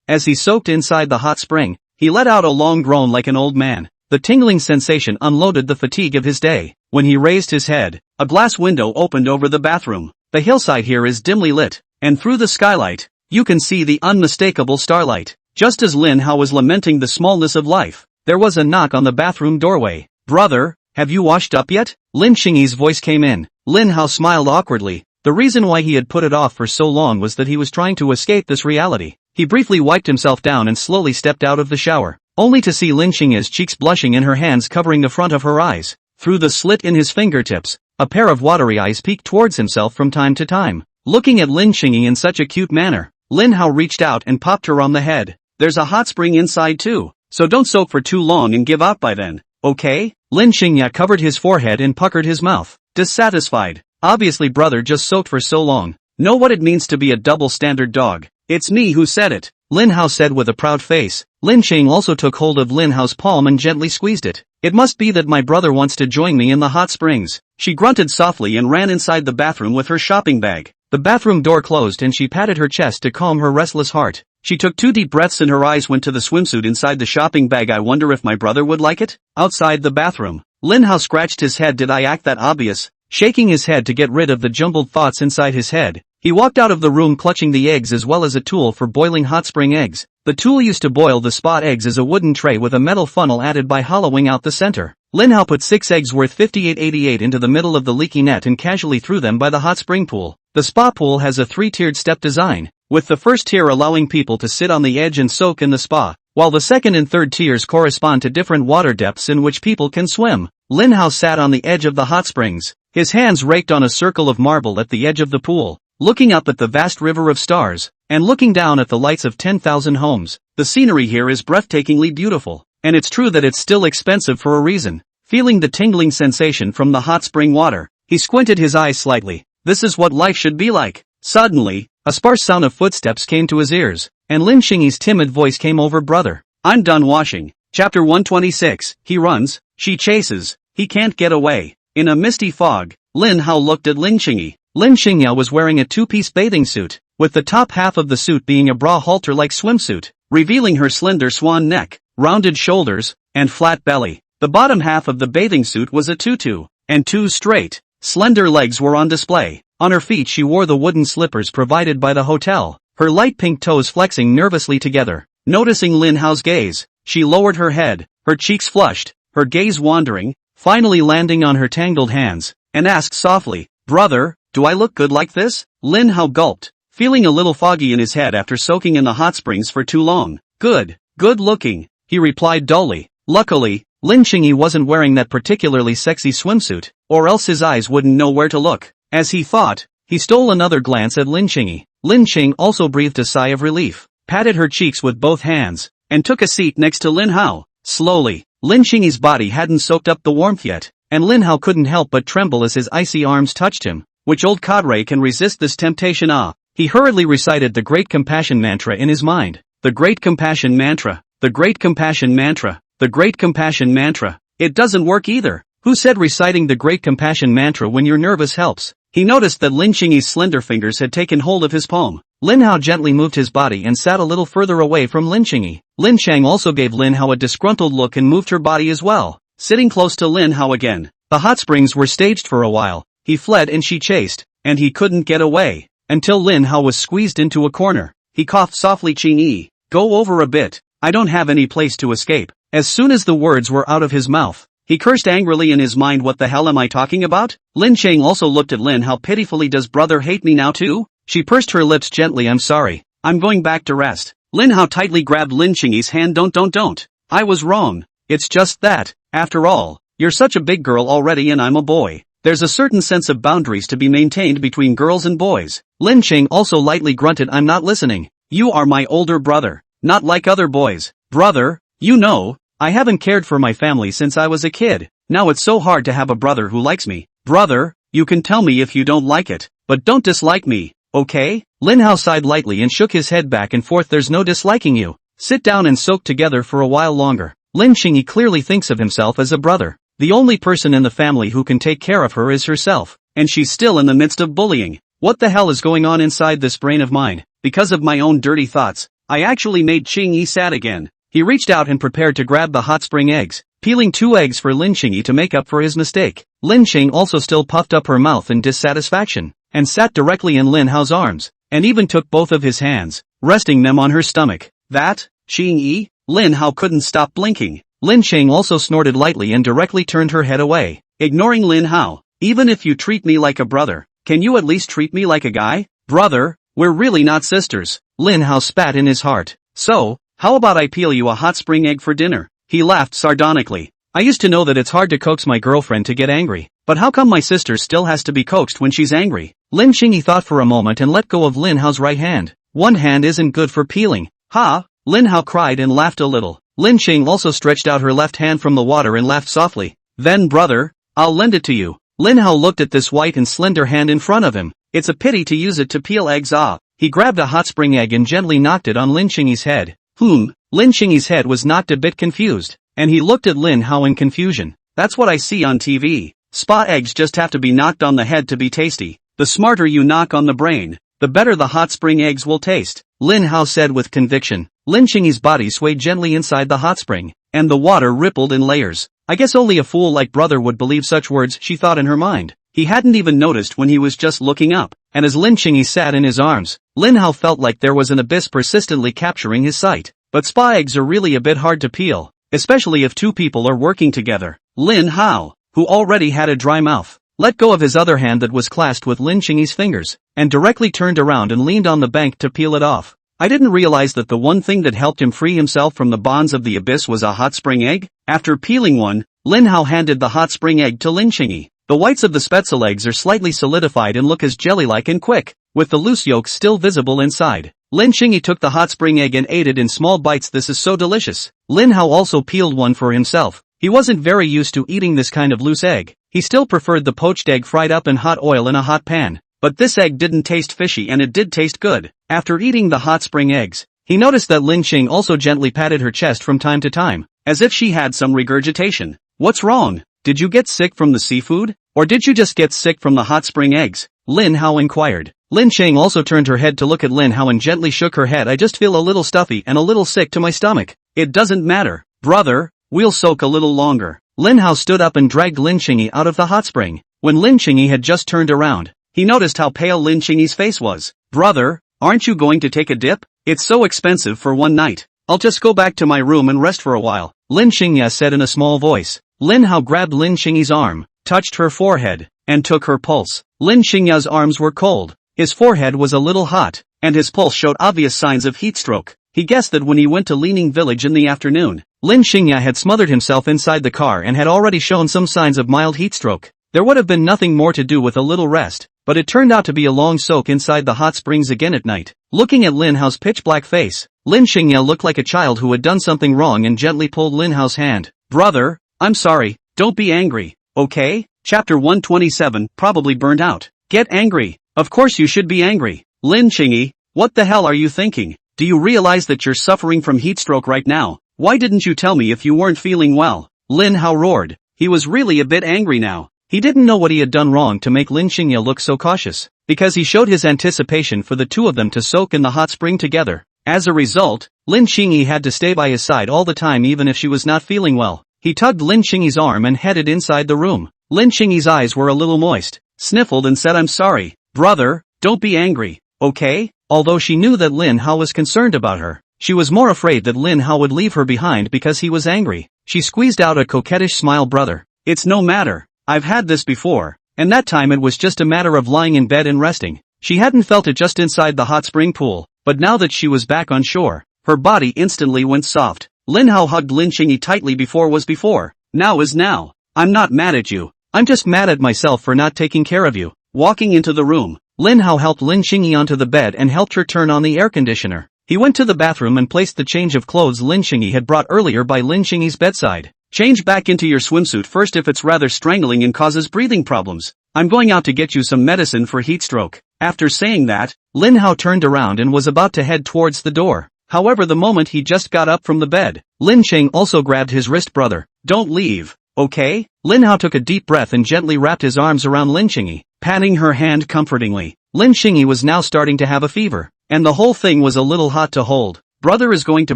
As he soaked inside the hot spring, he let out a long groan like an old man. The tingling sensation unloaded the fatigue of his day. When he raised his head, a glass window opened over the bathroom. The hillside here is dimly lit, and through the skylight, you can see the unmistakable starlight. Just as Lin Hao was lamenting the smallness of life, there was a knock on the bathroom doorway. "Brother, have you washed up yet?" Lin Xingyi's voice came in. Lin Hao smiled awkwardly. The reason why he had put it off for so long was that he was trying to escape this reality. He briefly wiped himself down and slowly stepped out of the shower, only to see Lin Xingyi's cheeks blushing and her hands covering the front of her eyes. Through the slit in his fingertips, a pair of watery eyes peeked towards himself from time to time. Looking at Lin Xingyi in such a cute manner, Lin Hao reached out and popped her on the head. "There's a hot spring inside too, so don't soak for too long and give out by then, okay?" Lin Xingyi covered his forehead and puckered his mouth, dissatisfied. Obviously brother just soaked for so long. Know what it means to be a double standard dog. "It's me who said it," Lin Hao said with a proud face. Lin Xing also took hold of Lin Hao's palm and gently squeezed it. "It must be that my brother wants to join me in the hot springs." She grunted softly and ran inside the bathroom with her shopping bag. The bathroom door closed and she patted her chest to calm her restless heart. She took 2 deep breaths and her eyes went to the swimsuit inside the shopping bag. "I wonder if my brother would like it?" Outside the bathroom, Lin Hao scratched his head. "Did I act that obvious?" Shaking his head to get rid of the jumbled thoughts inside his head, he walked out of the room clutching the eggs as well as a tool for boiling hot spring eggs. The tool used to boil the spot eggs is a wooden tray with a metal funnel added by hollowing out the center. Lin Hao put 6 eggs worth 58.88 into the middle of the leaky net and casually threw them by the hot spring pool. The spa pool has a 3-tiered step design, with the first tier allowing people to sit on the edge and soak in the spa, while the second and third tiers correspond to different water depths in which people can swim. Lin Hao sat on the edge of the hot springs, his hands raked on a circle of marble at the edge of the pool, looking up at the vast river of stars, and looking down at the lights of 10,000 homes. The scenery here is breathtakingly beautiful, and it's true that it's still expensive for a reason. Feeling the tingling sensation from the hot spring water, he squinted his eyes slightly. This is what life should be like. Suddenly, a sparse sound of footsteps came to his ears, and Lin Xingyi's timid voice came over. "Brother, I'm done washing." Chapter 126, he runs, she chases, he can't get away. In a misty fog, Lin Hao looked at Lin Xingyi. Lin Xingyi was wearing a 2-piece bathing suit, with the top half of the suit being a bra halter-like swimsuit, revealing her slender swan neck, rounded shoulders, and flat belly. The bottom half of the bathing suit was a tutu, and 2 straight, slender legs were on display. On her feet she wore the wooden slippers provided by the hotel, her light pink toes flexing nervously together. Noticing Lin Hao's gaze, she lowered her head, her cheeks flushed, her gaze wandering, finally landing on her tangled hands, and asked softly, "Brother, do I look good like this?" Lin Hao gulped, feeling a little foggy in his head after soaking in the hot springs for too long. Good looking," he replied dully. Luckily, Lin Xingyi wasn't wearing that particularly sexy swimsuit, or else his eyes wouldn't know where to look. As he thought, he stole another glance at Lin Xingyi. Lin Xing also breathed a sigh of relief, patted her cheeks with both hands, and took a seat next to Lin Hao. Slowly, Lin Xingyi's body hadn't soaked up the warmth yet, and Lin Hao couldn't help but tremble as his icy arms touched him. Which old cadre can resist this temptation? He hurriedly recited the Great Compassion Mantra in his mind. The Great Compassion Mantra, the Great Compassion Mantra, the Great Compassion Mantra. It doesn't work either. Who said reciting the Great Compassion Mantra when you're nervous helps? He noticed that Lin Xingyi's slender fingers had taken hold of his palm. Lin Hao gently moved his body and sat a little further away from Lin Xingyi. Lin Chang also gave Lin Hao a disgruntled look and moved her body as well, sitting close to Lin Hao again. The hot springs were staged for a while. He fled and she chased, and he couldn't get away, until Lin Hao was squeezed into a corner. He coughed softly. "Qingyi, go over a bit, I don't have any place to escape." As soon as the words were out of his mouth, he cursed angrily in his mind. "What the hell am I talking about?" Lin Chang also looked at Lin Hao pitifully. "Does brother hate me now too?" She pursed her lips gently. "I'm sorry, I'm going back to rest." Lin Hao tightly grabbed Lin Xingyi's hand. Don't. I was wrong. It's just that, after all, you're such a big girl already and I'm a boy. There's a certain sense of boundaries to be maintained between girls and boys." Lin Chang also lightly grunted. "I'm not listening. You are my older brother, not like other boys. Brother, you know, I haven't cared for my family since I was a kid. Now it's so hard to have a brother who likes me. Brother, you can tell me if you don't like it, but don't dislike me, okay?" Lin Hao sighed lightly and shook his head back and forth. "There's no disliking you. Sit down and soak together for a while longer." Lin Xingyi clearly thinks of himself as a brother. The only person in the family who can take care of her is herself, and she's still in the midst of bullying. What the hell is going on inside this brain of mine? Because of my own dirty thoughts, I actually made Qingyi sad again. He reached out and prepared to grab the hot spring eggs, peeling 2 eggs for Lin Qingyi to make up for his mistake. Lin Qing also still puffed up her mouth in dissatisfaction, and sat directly in Lin Hao's arms, and even took both of his hands, resting them on her stomach. That? Qingyi? Lin Hao couldn't stop blinking. Lin Qing also snorted lightly and directly turned her head away, ignoring Lin Hao. Even if you treat me like a brother, can you at least treat me like a guy? Brother, we're really not sisters. Lin Hao spat in his heart. So, how about I peel you a hot spring egg for dinner? He laughed sardonically. I used to know that it's hard to coax my girlfriend to get angry, but how come my sister still has to be coaxed when she's angry? Lin Qingyi thought for a moment and let go of Lin Hao's right hand. One hand isn't good for peeling. Ha! Lin Hao cried and laughed a little. Lin Qing also stretched out her left hand from the water and laughed softly. Then brother, I'll lend it to you. Lin Hao looked at this white and slender hand in front of him. It's a pity to use it to peel eggs. He grabbed a hot spring egg and gently knocked it on Lin Qingyi's head. Lin Qingyi's head was knocked a bit confused, and he looked at Lin Hao in confusion. That's what I see on TV. Spa eggs just have to be knocked on the head to be tasty. The smarter you knock on the brain, the better the hot spring eggs will taste, Lin Hao said with conviction. Lin Qingyi's body swayed gently inside the hot spring, and the water rippled in layers. I guess only a fool like brother would believe such words, she thought in her mind. He hadn't even noticed when he was just looking up, and as Lin Qingyi sat in his arms, Lin Hao felt like there was an abyss persistently capturing his sight. But spa eggs are really a bit hard to peel, especially if 2 people are working together. Lin Hao, who already had a dry mouth, let go of his other hand that was clasped with Lin Qingyi's fingers, and directly turned around and leaned on the bank to peel it off. I didn't realize that the one thing that helped him free himself from the bonds of the abyss was a hot spring egg. After peeling one, Lin Hao handed the hot spring egg to Lin Qingyi. The whites of the Spätzle eggs are slightly solidified and look as jelly-like and quick, with the loose yolks still visible inside. Lin Qingyi took the hot spring egg and ate it in small bites. This is so delicious. Lin Hao also peeled one for himself. He wasn't very used to eating this kind of loose egg. He still preferred the poached egg fried up in hot oil in a hot pan. But this egg didn't taste fishy and it did taste good. After eating the hot spring eggs, he noticed that Lin Qing also gently patted her chest from time to time, as if she had some regurgitation. What's wrong? Did you get sick from the seafood? Or did you just get sick from the hot spring eggs? Lin Hao inquired. Lin Qing also turned her head to look at Lin Hao and gently shook her head. I just feel a little stuffy and a little sick to my stomach. It doesn't matter. Brother, we'll soak a little longer. Lin Hao stood up and dragged Lin Qingyi out of the hot spring. When Lin Qingyi had just turned around, he noticed how pale Lin Qingyi's face was. Brother, aren't you going to take a dip? It's so expensive for one night. I'll just go back to my room and rest for a while, Lin Qingyi said in a small voice. Lin Hao grabbed Lin Qingyi's arm, touched her forehead, and took her pulse. Lin Qingyi's arms were cold. His forehead was a little hot, and his pulse showed obvious signs of heat stroke. He guessed that when he went to Leaning Village in the afternoon, Lin Qingyi had smothered himself inside the car and had already shown some signs of mild heat stroke. There would have been nothing more to do with a little rest, but it turned out to be a long soak inside the hot springs again at night. Looking at Lin Hao's pitch-black face, Lin Qingyi looked like a child who had done something wrong and gently pulled Lin Hao's hand. Brother, I'm sorry, don't be angry, okay? Chapter 127, probably burned out. Get angry. Of course you should be angry. Lin Qingyi, what the hell are you thinking? Do you realize that you're suffering from heat stroke right now? Why didn't you tell me if you weren't feeling well? Lin Hao roared. He was really a bit angry now. He didn't know what he had done wrong to make Lin Qingyi look so cautious, because he showed his anticipation for the 2 of them to soak in the hot spring together. As a result, Lin Qingyi had to stay by his side all the time even if she was not feeling well. He tugged Lin Qingyi's arm and headed inside the room. Lin Qingyi's eyes were a little moist, sniffled and said, I'm sorry. Brother, don't be angry, okay? Although she knew that Lin Hao was concerned about her, she was more afraid that Lin Hao would leave her behind because he was angry. She squeezed out a coquettish smile. Brother, it's no matter. I've had this before, and that time it was just a matter of lying in bed and resting. She hadn't felt it just inside the hot spring pool, but now that she was back on shore, her body instantly went soft. Lin Hao hugged Lin Qingyi tightly. Before was before, now is now. I'm not mad at you. I'm just mad at myself for not taking care of you. Walking into the room, Lin Hao helped Lin Qingyi onto the bed and helped her turn on the air conditioner. He went to the bathroom and placed the change of clothes Lin Qingyi had brought earlier by Lin Qingyi's bedside. Change back into your swimsuit first if it's rather strangling and causes breathing problems. I'm going out to get you some medicine for heat stroke. After saying that, Lin Hao turned around and was about to head towards the door. However, the moment he just got up from the bed, Lin Qing also grabbed his wrist. Brother, don't leave. okay? Lin Hao took a deep breath and gently wrapped his arms around Lin Qingyi, patting her hand comfortingly. Lin Qingyi was now starting to have a fever, and the whole thing was a little hot to hold. Brother is going to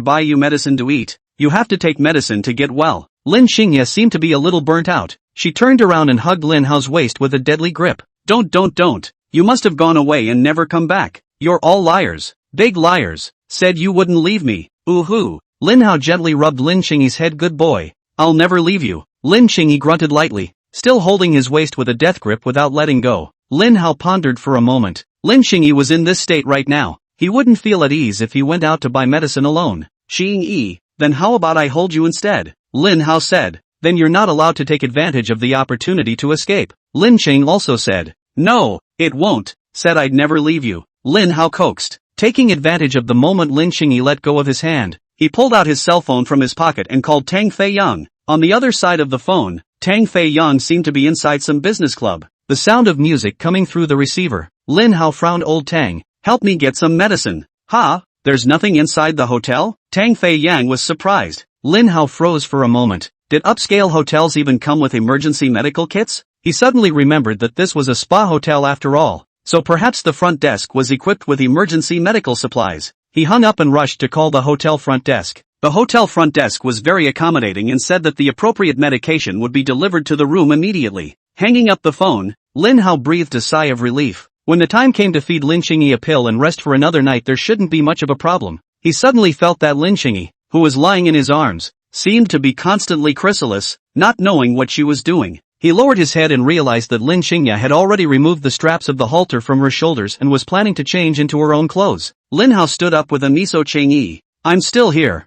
buy you medicine to eat. You have to take medicine to get well. Lin Qingyi seemed to be a little burnt out. She turned around and hugged Lin Hao's waist with a deadly grip. Don't. You must have gone away and never come back. You're all liars. Big liars. Said you wouldn't leave me. Ooh-hoo. Lin Hao gently rubbed Lin Qingyi's head. Good boy. I'll never leave you. Lin Qingyi grunted lightly, still holding his waist with a death grip without letting go. Lin Hao pondered for a moment. Lin Qingyi was in this state right now. He wouldn't feel at ease if he went out to buy medicine alone. Qingyi, then how about I hold you instead? Lin Hao said. Then you're not allowed to take advantage of the opportunity to escape. Lin Qing also said. No, it won't. Said I'd never leave you. Lin Hao coaxed. Taking advantage of the moment Lin Qingyi let go of his hand, he pulled out his cell phone from his pocket and called Tang Fei Yang. On the other side of the phone, Tang Fei Yang seemed to be inside some business club. The sound of music coming through the receiver. Lin Hao frowned. Old Tang, help me get some medicine. Ha, there's nothing inside the hotel? Tang Fei Yang was surprised. Lin Hao froze for a moment. Did upscale hotels even come with emergency medical kits? He suddenly remembered that this was a spa hotel after all, so perhaps the front desk was equipped with emergency medical supplies. He hung up and rushed to call the hotel front desk. The hotel front desk was very accommodating and said that the appropriate medication would be delivered to the room immediately. Hanging up the phone, Lin Hao breathed a sigh of relief. When the time came to feed Lin Qingyi a pill and rest for another night, there shouldn't be much of a problem. He suddenly felt that Lin Qingyi, who was lying in his arms, seemed to be constantly chrysalis, not knowing what she was doing. He lowered his head and realized that Lin Qingyi had already removed the straps of the halter from her shoulders and was planning to change into her own clothes. Lin Hao stood up with a miso. Qingyi, I'm still here.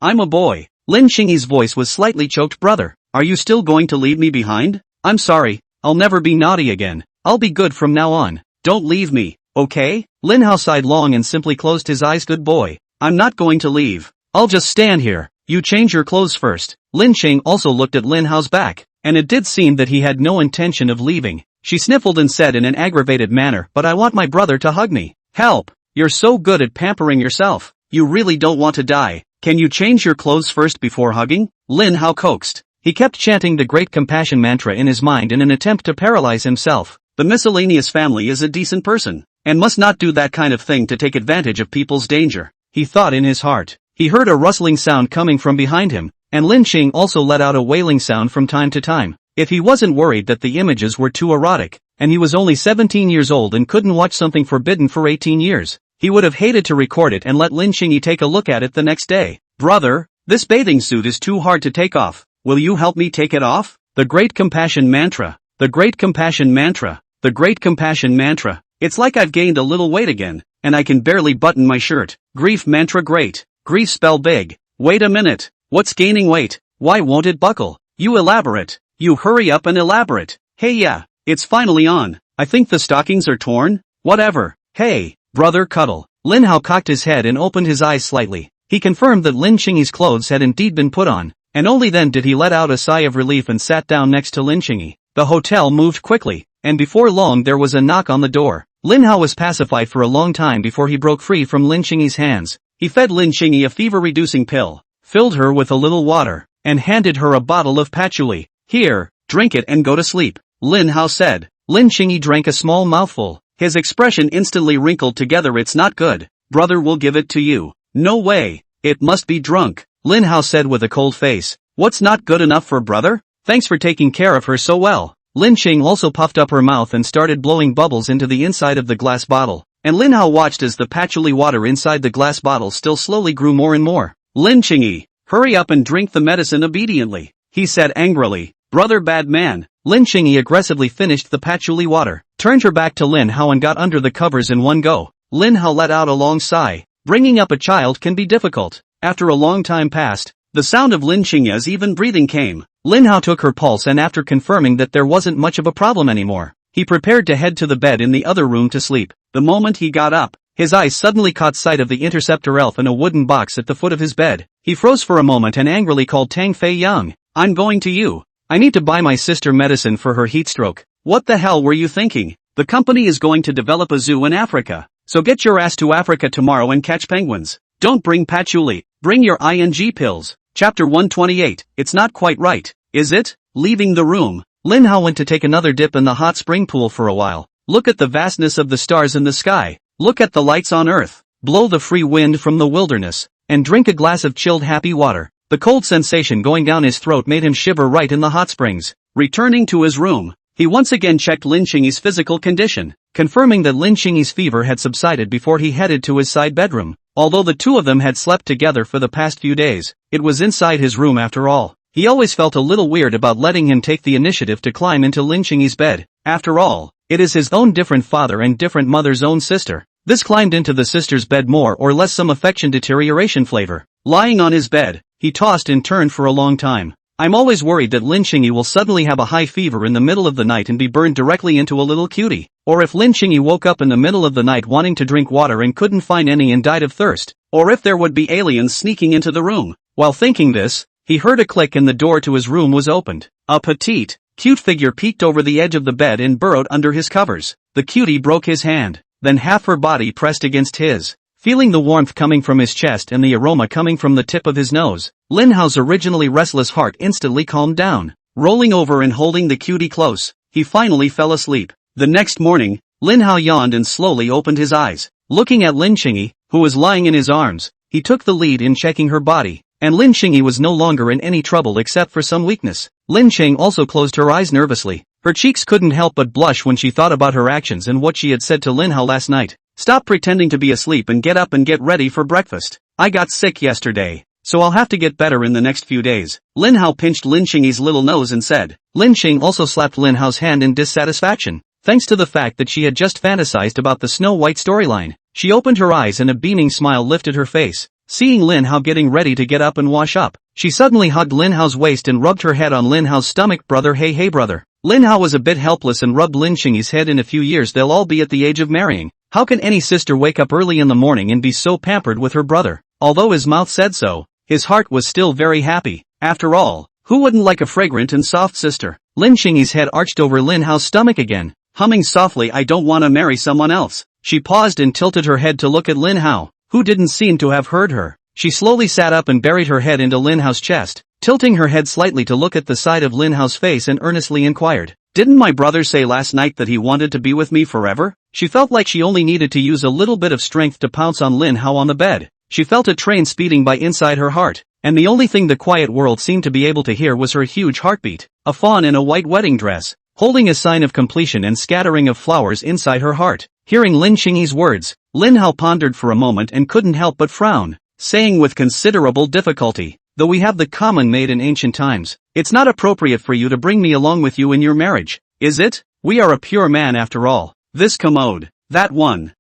I'm a boy. Lin Qingyi's voice was slightly choked. Brother, are you still going to leave me behind? I'm sorry, I'll never be naughty again. I'll be good from now on. Don't leave me, okay? Lin Hao sighed long and simply closed his eyes. Good boy. I'm not going to leave. I'll just stand here. You change your clothes first. Lin Qing also looked at Lin Hao's back, and it did seem that he had no intention of leaving. She sniffled and said in an aggravated manner, but I want my brother to hug me. Help! You're so good at pampering yourself. You really don't want to die. Can you change your clothes first before hugging? Lin Hao coaxed. He kept chanting the Great Compassion mantra in his mind in an attempt to paralyze himself. The miscellaneous family is a decent person, and must not do that kind of thing to take advantage of people's danger, he thought in his heart. He heard a rustling sound coming from behind him, and Lin Qing also let out a wailing sound from time to time. If he wasn't worried that the images were too erotic, and he was only 17 years old and couldn't watch something forbidden for 18 years, he would have hated to record it and let Lin Qingyi take a look at it the next day. Brother, this bathing suit is too hard to take off. Will you help me take it off? The Great Compassion mantra. The Great Compassion mantra. The Great Compassion mantra. It's like I've gained a little weight again, and I can barely button my shirt. Grief mantra. Great. Grief spell big. Wait a minute. What's gaining weight? Why won't it buckle? You elaborate. You hurry up and elaborate. Hey yeah, it's finally on. I think the stockings are torn. Whatever. Hey, brother cuddle. Lin Hao cocked his head and opened his eyes slightly. He confirmed that Lin Qingyi's clothes had indeed been put on, and only then did he let out a sigh of relief and sat down next to Lin Qingyi. The hotel moved quickly, and before long there was a knock on the door. Lin Hao was pacified for a long time before he broke free from Lin Qingyi's hands. He fed Lin Qingyi a fever-reducing pill, filled her with a little water, and handed her a bottle of patchouli. Here, drink it and go to sleep, Lin Hao said. Lin Qingyi drank a small mouthful. His expression instantly wrinkled together. It's not good. Brother will give it to you. No way. It must be drunk, Lin Hao said with a cold face. What's not good enough for brother? Thanks for taking care of her so well. Lin Qing also puffed up her mouth and started blowing bubbles into the inside of the glass bottle, and Lin Hao watched as the patchouli water inside the glass bottle still slowly grew more and more. Lin Qingyi, hurry up and drink the medicine obediently, he said angrily. Brother bad man. Lin Qingyi aggressively finished the patchouli water, turned her back to Lin Hao and got under the covers in one go. Lin Hao let out a long sigh. Bringing up a child can be difficult. After a long time passed, the sound of Lin Qingyi's even breathing came. Lin Hao took her pulse and after confirming that there wasn't much of a problem anymore, he prepared to head to the bed in the other room to sleep. The moment he got up, his eyes suddenly caught sight of the interceptor elf in a wooden box at the foot of his bed. He froze for a moment and angrily called Tang Fei Yang. I'm going to you. I need to buy my sister medicine for her heat stroke. What the hell were you thinking? The company is going to develop a zoo in Africa. So get your ass to Africa tomorrow and catch penguins. Don't bring patchouli. Bring your ING pills. Chapter 128. It's not quite right. is it? Leaving the room, Lin Hao went to take another dip in the hot spring pool for a while. Look at the vastness of the stars in the sky. Look at the lights on earth. Blow the free wind from the wilderness. And drink a glass of chilled happy water. The cold sensation going down his throat made him shiver right in the hot springs. Returning to his room, he once again checked Lin Qingyi's physical condition, confirming that Lin Qingyi's fever had subsided before he headed to his side bedroom. Although the two of them had slept together for the past few days, it was inside his room after all. He always felt a little weird about letting him take the initiative to climb into Lin Qingyi's bed. After all, it is his own different father and different mother's own sister. This climbed into the sister's bed more or less some affection deterioration flavor. Lying on his bed, he tossed and turned for a long time. I'm always worried that Lin Qingyi will suddenly have a high fever in the middle of the night and be burned directly into a little cutie. Or if Lin Qingyi woke up in the middle of the night wanting to drink water and couldn't find any and died of thirst. Or if there would be aliens sneaking into the room. While thinking this, he heard a click and the door to his room was opened. A petite, cute figure peeked over the edge of the bed and burrowed under his covers. The cutie broke his hand. Then half her body pressed against his. Feeling the warmth coming from his chest and the aroma coming from the tip of his nose, Lin Hao's originally restless heart instantly calmed down. Rolling over and holding the cutie close, he finally fell asleep. The next morning, Lin Hao yawned and slowly opened his eyes. Looking at Lin Qingyi, who was lying in his arms, he took the lead in checking her body. And Lin Qingyi was no longer in any trouble except for some weakness. Lin Qing also closed her eyes nervously. Her cheeks couldn't help but blush when she thought about her actions and what she had said to Lin Hao last night. Stop pretending to be asleep and get up and get ready for breakfast. I got sick yesterday, so I'll have to get better in the next few days. Lin Hao pinched Lin Qingyi's little nose and said. Lin Qing also slapped Lin Hao's hand in dissatisfaction. Thanks to the fact that she had just fantasized about the Snow White storyline, she opened her eyes and a beaming smile lifted her face. Seeing Lin Hao getting ready to get up and wash up, she suddenly hugged Lin Hao's waist and rubbed her head on Lin Hao's stomach. Brother, hey brother. Lin Hao was a bit helpless and rubbed Lin Qingyi's head. In a few years they'll all be at the age of marrying. How can any sister wake up early in the morning and be so pampered with her brother? Although his mouth said so, his heart was still very happy. After all, who wouldn't like a fragrant and soft sister? Lin Qingyi's head arched over Lin Hao's stomach again, humming softly, I don't want to marry someone else. She paused and tilted her head to look at Lin Hao, who didn't seem to have heard her. She slowly sat up and buried her head into Lin Hao's chest, tilting her head slightly to look at the side of Lin Hao's face and earnestly inquired, didn't my brother say last night that he wanted to be with me forever? She felt like she only needed to use a little bit of strength to pounce on Lin Hao on the bed. She felt a train speeding by inside her heart, and the only thing the quiet world seemed to be able to hear was her huge heartbeat. A fawn in a white wedding dress, holding a sign of completion and scattering of flowers inside her heart. Hearing Lin Qingyi's words, Lin Hao pondered for a moment and couldn't help but frown, saying with considerable difficulty, though we have the common maid in ancient times, it's not appropriate for you to bring me along with you in your marriage, is it? We are a pure man after all. This commode, that one,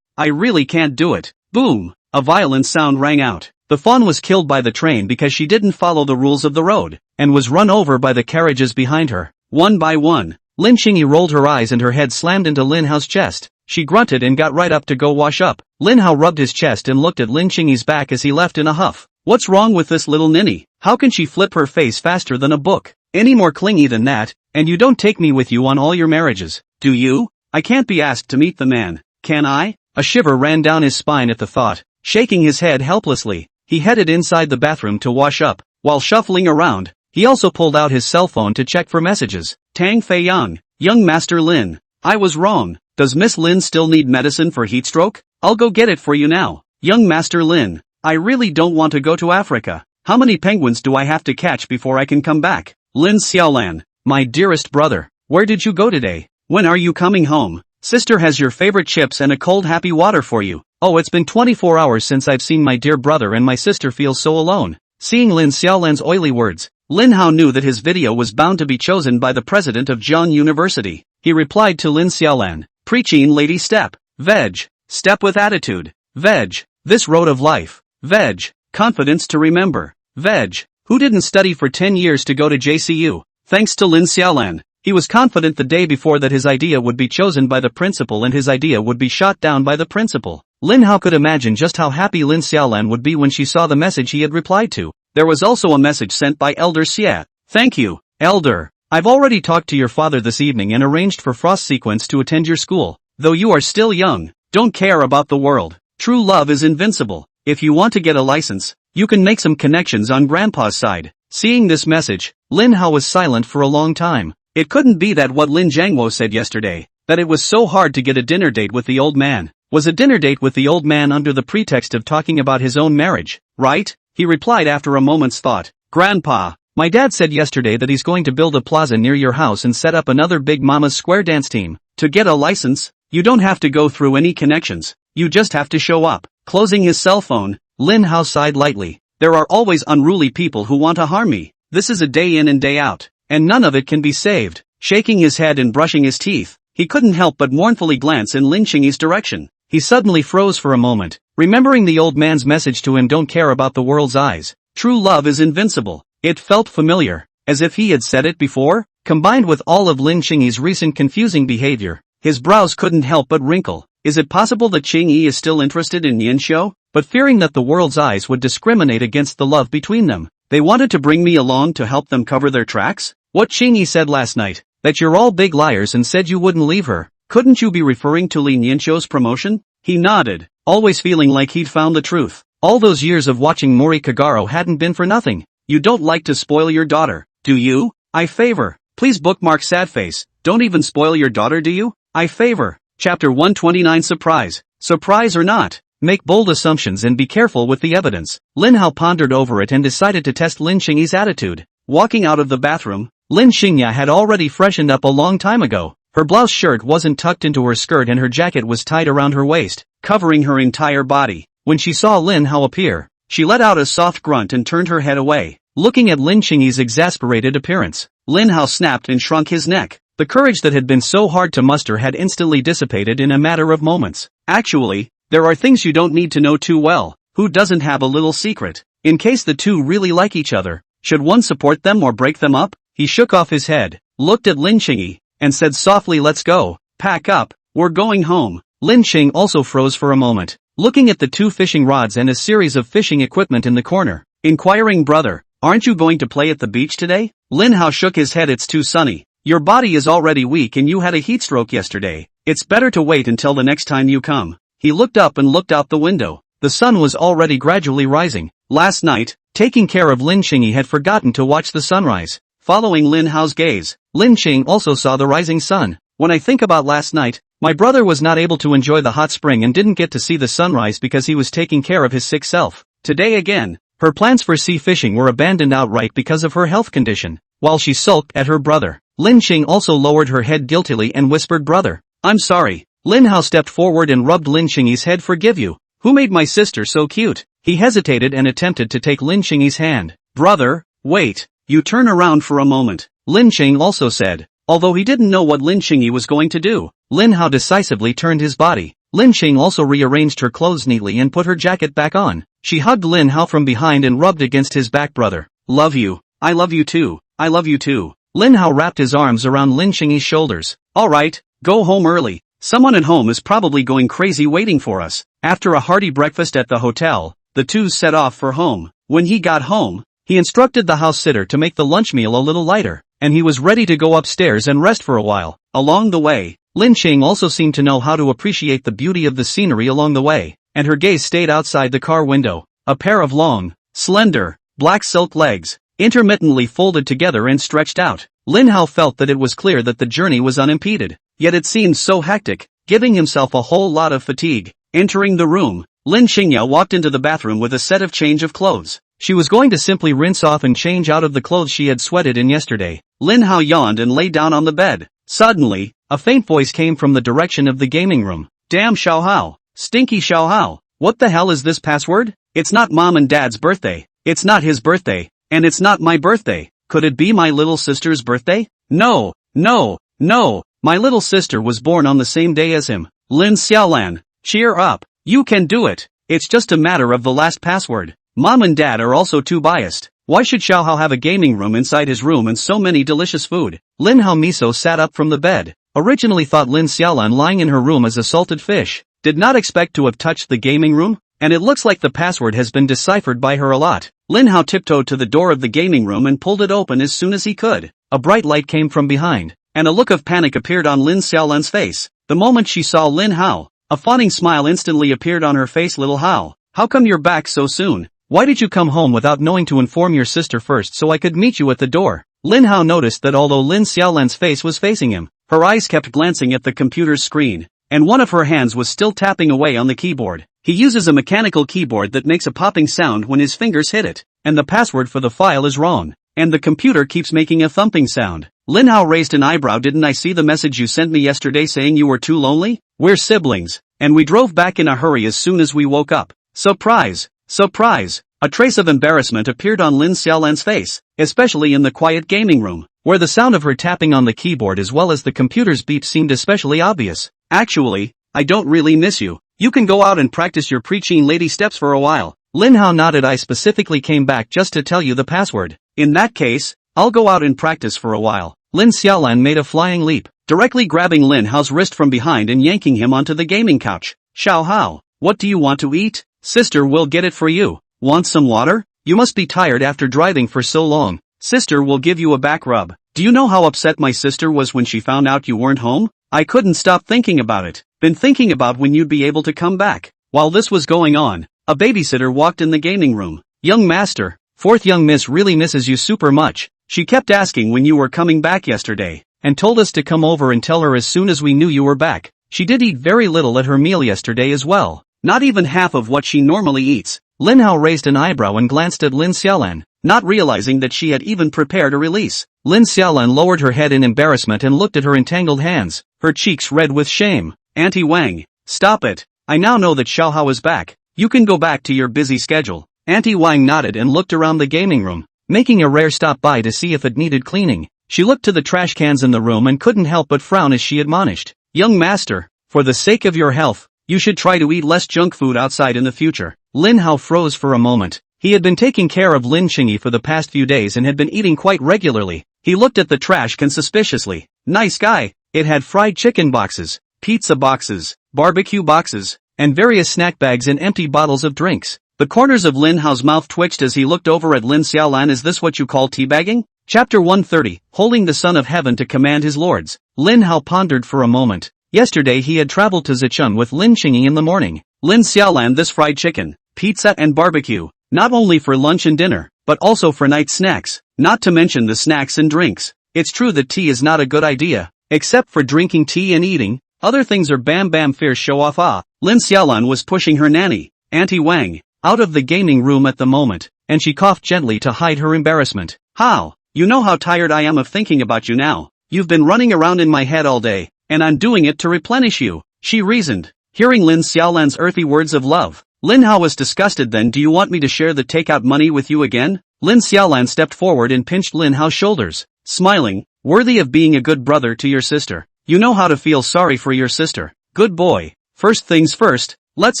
I really can't do it. Boom! A violent sound rang out. The fawn was killed by the train because she didn't follow the rules of the road, and was run over by the carriages behind her. One by one, Lin Qingyi rolled her eyes and her head slammed into Lin Hao's chest. She grunted and got right up to go wash up. Lin Hao rubbed his chest and looked at Lin Qingyi's back as he left in a huff. What's wrong with this little ninny? How can she flip her face faster than a book? Any more clingy than that, and you don't take me with you on all your marriages, do you? I can't be asked to meet the man, can I? A shiver ran down his spine at the thought. Shaking his head helplessly, he headed inside the bathroom to wash up. While shuffling around, he also pulled out his cell phone to check for messages. Tang Fei Yang, young Master Lin. I was wrong. Does Miss Lin still need medicine for heat stroke? I'll go get it for you now. Young Master Lin, I really don't want to go to Africa. How many penguins do I have to catch before I can come back? Lin Xiaolan, my dearest brother, where did you go today? When are you coming home? Sister has your favorite chips and a cold happy water for you. Oh, it's been 24 hours since I've seen my dear brother and my sister feels so alone. Seeing Lin Xiaolan's oily words, Lin Hao knew that his video was bound to be chosen by the president of Zhejiang University. He replied to Lin Xiaolan, preaching lady step, veg, step with attitude, veg, this road of life, veg, confidence to remember, veg, who didn't study for 10 years to go to JCU. Thanks to Lin Xiaolan, he was confident the day before that his idea would be chosen by the principal and his idea would be shot down by the principal. Lin Hao could imagine just how happy Lin Xiaolan would be when she saw the message he had replied to. There was also a message sent by Elder Xie. Thank you, Elder. I've already talked to your father this evening and arranged for Frost Sequence to attend your school. Though you are still young, don't care about the world. True love is invincible. If you want to get a license, you can make some connections on Grandpa's side. Seeing this message, Lin Hao was silent for a long time. It couldn't be that what Lin Jiangwo said yesterday, that it was so hard to get a dinner date with the old man. Was a dinner date with the old man under the pretext of talking about his own marriage, right? He replied after a moment's thought. Grandpa, my dad said yesterday that he's going to build a plaza near your house and set up another Big Mama's Square dance team. To get a license, you don't have to go through any connections, you just have to show up. Closing his cell phone, Lin Hao sighed lightly. There are always unruly people who want to harm me. This is a day in and day out, and none of it can be saved. Shaking his head and brushing his teeth, he couldn't help but mournfully glance in Lin Qingyi's direction. He suddenly froze for a moment, remembering the old man's message to him, don't care about the world's eyes. True love is invincible. It felt familiar, as if he had said it before. Combined with all of Lin Qingyi's recent confusing behavior, his brows couldn't help but wrinkle. Is it possible that Qingyi is still interested in Yanxiu? But fearing that the world's eyes would discriminate against the love between them, they wanted to bring me along to help them cover their tracks? What Qingyi said last night, that you're all big liars and said you wouldn't leave her, couldn't you be referring to Lin Yanxiu's promotion? He nodded, always feeling like he'd found the truth. All those years of watching Mori Kagaro hadn't been for nothing. You don't like to spoil your daughter, do you? I favor. Please bookmark sad face. Don't even spoil your daughter, do you? I favor. Chapter 129 Surprise. Surprise or not, make bold assumptions and be careful with the evidence. Lin Hao pondered over it and decided to test Lin Qingyi's attitude. Walking out of the bathroom, Lin Qingyi had already freshened up a long time ago. Her blouse shirt wasn't tucked into her skirt and her jacket was tied around her waist, covering her entire body. When she saw Lin Hao appear, she let out a soft grunt and turned her head away. Looking at Lin Qingyi's exasperated appearance, Lin Hao snapped and shrunk his neck. The courage that had been so hard to muster had instantly dissipated in a matter of moments. Actually, there are things you don't need to know too well. Who doesn't have a little secret? In case the two really like each other, should one support them or break them up? He shook off his head, looked at Lin Qingyi, and said softly, let's go. Pack up, we're going home. Lin Qing also froze for a moment, looking at the two fishing rods and a series of fishing equipment in the corner. Inquiring, brother, aren't you going to play at the beach today? Lin Hao shook his head, it's too sunny. Your body is already weak and you had a heat stroke yesterday. It's better to wait until the next time you come. He looked up and looked out the window. The sun was already gradually rising. Last night, taking care of Lin Qingyi had forgotten to watch the sunrise. Following Lin Hao's gaze, Lin Qing also saw the rising sun. When I think about last night, my brother was not able to enjoy the hot spring and didn't get to see the sunrise because he was taking care of his sick self. Today again, her plans for sea fishing were abandoned outright because of her health condition. While she sulked at her brother, Lin Qing also lowered her head guiltily and whispered, brother, I'm sorry. Lin Hao stepped forward and rubbed Lin Qingyi's head. Forgive you. Who made my sister so cute? He hesitated and attempted to take Lin Qingyi's hand. Brother, wait. You turn around for a moment, Lin Qing also said. Although he didn't know what Lin Qingyi was going to do, Lin Hao decisively turned his body. Lin Qing also rearranged her clothes neatly and put her jacket back on. She hugged Lin Hao from behind and rubbed against his back. Brother, love you. I love you too. I love you too. Lin Hao wrapped his arms around Lin Qingyi's shoulders. Alright, go home early. Someone at home is probably going crazy waiting for us. After a hearty breakfast at the hotel, the two set off for home. When he got home, he instructed the house sitter to make the lunch meal a little lighter, and he was ready to go upstairs and rest for a while. Along the way, Lin Qing also seemed to know how to appreciate the beauty of the scenery along the way, and her gaze stayed outside the car window. A pair of long, slender, black silk legs, intermittently folded together and stretched out. Lin Hao felt that it was clear that the journey was unimpeded, yet it seemed so hectic, giving himself a whole lot of fatigue. Entering the room, Lin Qingyi walked into the bathroom with a set of change of clothes. She was going to simply rinse off and change out of the clothes she had sweated in yesterday. Lin Hao yawned and lay down on the bed. Suddenly, a faint voice came from the direction of the gaming room. Damn Xiao Hao, stinky Xiao Hao, what the hell is this password? It's not mom and dad's birthday, it's not his birthday, and it's not my birthday. Could it be my little sister's birthday? No, no, no, my little sister was born on the same day as him. Lin Xiaolan, cheer up, you can do it. It's just a matter of the last password. Mom and dad are also too biased. Why should Xiao Hao have a gaming room inside his room and so many delicious food? Lin Hao Miso sat up from the bed. Originally thought Lin Xiaolan lying in her room as a salted fish. Did not expect to have touched the gaming room, and it looks like the password has been deciphered by her a lot. Lin Hao tiptoed to the door of the gaming room and pulled it open as soon as he could. A bright light came from behind, and a look of panic appeared on Lin Xiaolan's face. The moment she saw Lin Hao, a fawning smile instantly appeared on her face. Little Hao, how come you're back so soon? Why did you come home without knowing to inform your sister first so I could meet you at the door? Lin Hao noticed that although Lin Xiaolan's face was facing him, her eyes kept glancing at the computer's screen, and one of her hands was still tapping away on the keyboard. He uses a mechanical keyboard that makes a popping sound when his fingers hit it, and the password for the file is wrong, and the computer keeps making a thumping sound. Lin Hao raised an eyebrow. Didn't I see the message you sent me yesterday saying you were too lonely? We're siblings, and we drove back in a hurry as soon as we woke up. Surprise! Surprise! A trace of embarrassment appeared on Lin Xiaolan's face, especially in the quiet gaming room, where the sound of her tapping on the keyboard as well as the computer's beep seemed especially obvious. Actually, I don't really miss you. You can go out and practice your preaching lady steps for a while. Lin Hao nodded. I specifically came back just to tell you the password. In that case, I'll go out and practice for a while. Lin Xiaolan made a flying leap, directly grabbing Lin Hao's wrist from behind and yanking him onto the gaming couch. Xiao Hao, what do you want to eat? Sister will get it for you. Want some water? You must be tired after driving for so long. Sister will give you a back rub. Do you know how upset my sister was when she found out you weren't home? I couldn't stop thinking about it. Been thinking about when you'd be able to come back. While this was going on, a babysitter walked in the gaming room. Young master, fourth young miss really misses you super much. She kept asking when you were coming back yesterday, and told us to come over and tell her as soon as we knew you were back. She did eat very little at her meal yesterday as well. Not even half of what she normally eats. Lin Hao raised an eyebrow and glanced at Lin Xiaolan, not realizing that she had even prepared a release. Lin Xiaolan lowered her head in embarrassment and looked at her entangled hands, her cheeks red with shame. Auntie Wang, stop it. I now know that Xiao Hao is back. You can go back to your busy schedule. Auntie Wang nodded and looked around the gaming room, making a rare stop by to see if it needed cleaning. She looked to the trash cans in the room and couldn't help but frown as she admonished. Young master, for the sake of your health, you should try to eat less junk food outside in the future. Lin Hao froze for a moment. He had been taking care of Lin Qingyi for the past few days and had been eating quite regularly. He looked at the trash can suspiciously. Nice guy. It had fried chicken boxes, pizza boxes, barbecue boxes, and various snack bags and empty bottles of drinks. The corners of Lin Hao's mouth twitched as he looked over at Lin Xiaolan. Is this what you call teabagging? Chapter 130, Holding the Son of Heaven to Command His Lords. Lin Hao pondered for a moment. Yesterday he had traveled to Zicheng with Lin Qingyi in the morning. Lin Xiaolan, this fried chicken, pizza and barbecue, not only for lunch and dinner, but also for night snacks, not to mention the snacks and drinks. It's true that tea is not a good idea, except for drinking tea and eating. Other things are bam bam fierce show off. Lin Xiaolan was pushing her nanny, Auntie Wang, out of the gaming room at the moment, and she coughed gently to hide her embarrassment. How? You know how tired I am of thinking about you now. You've been running around in my head all day, and I'm doing it to replenish you, she reasoned. Hearing Lin Xiaolan's earthy words of love, Lin Hao was disgusted. Then do you want me to share the takeout money with you again? Lin Xiaolan stepped forward and pinched Lin Hao's shoulders, smiling, worthy of being a good brother to your sister. You know how to feel sorry for your sister. Good boy. First things first, let's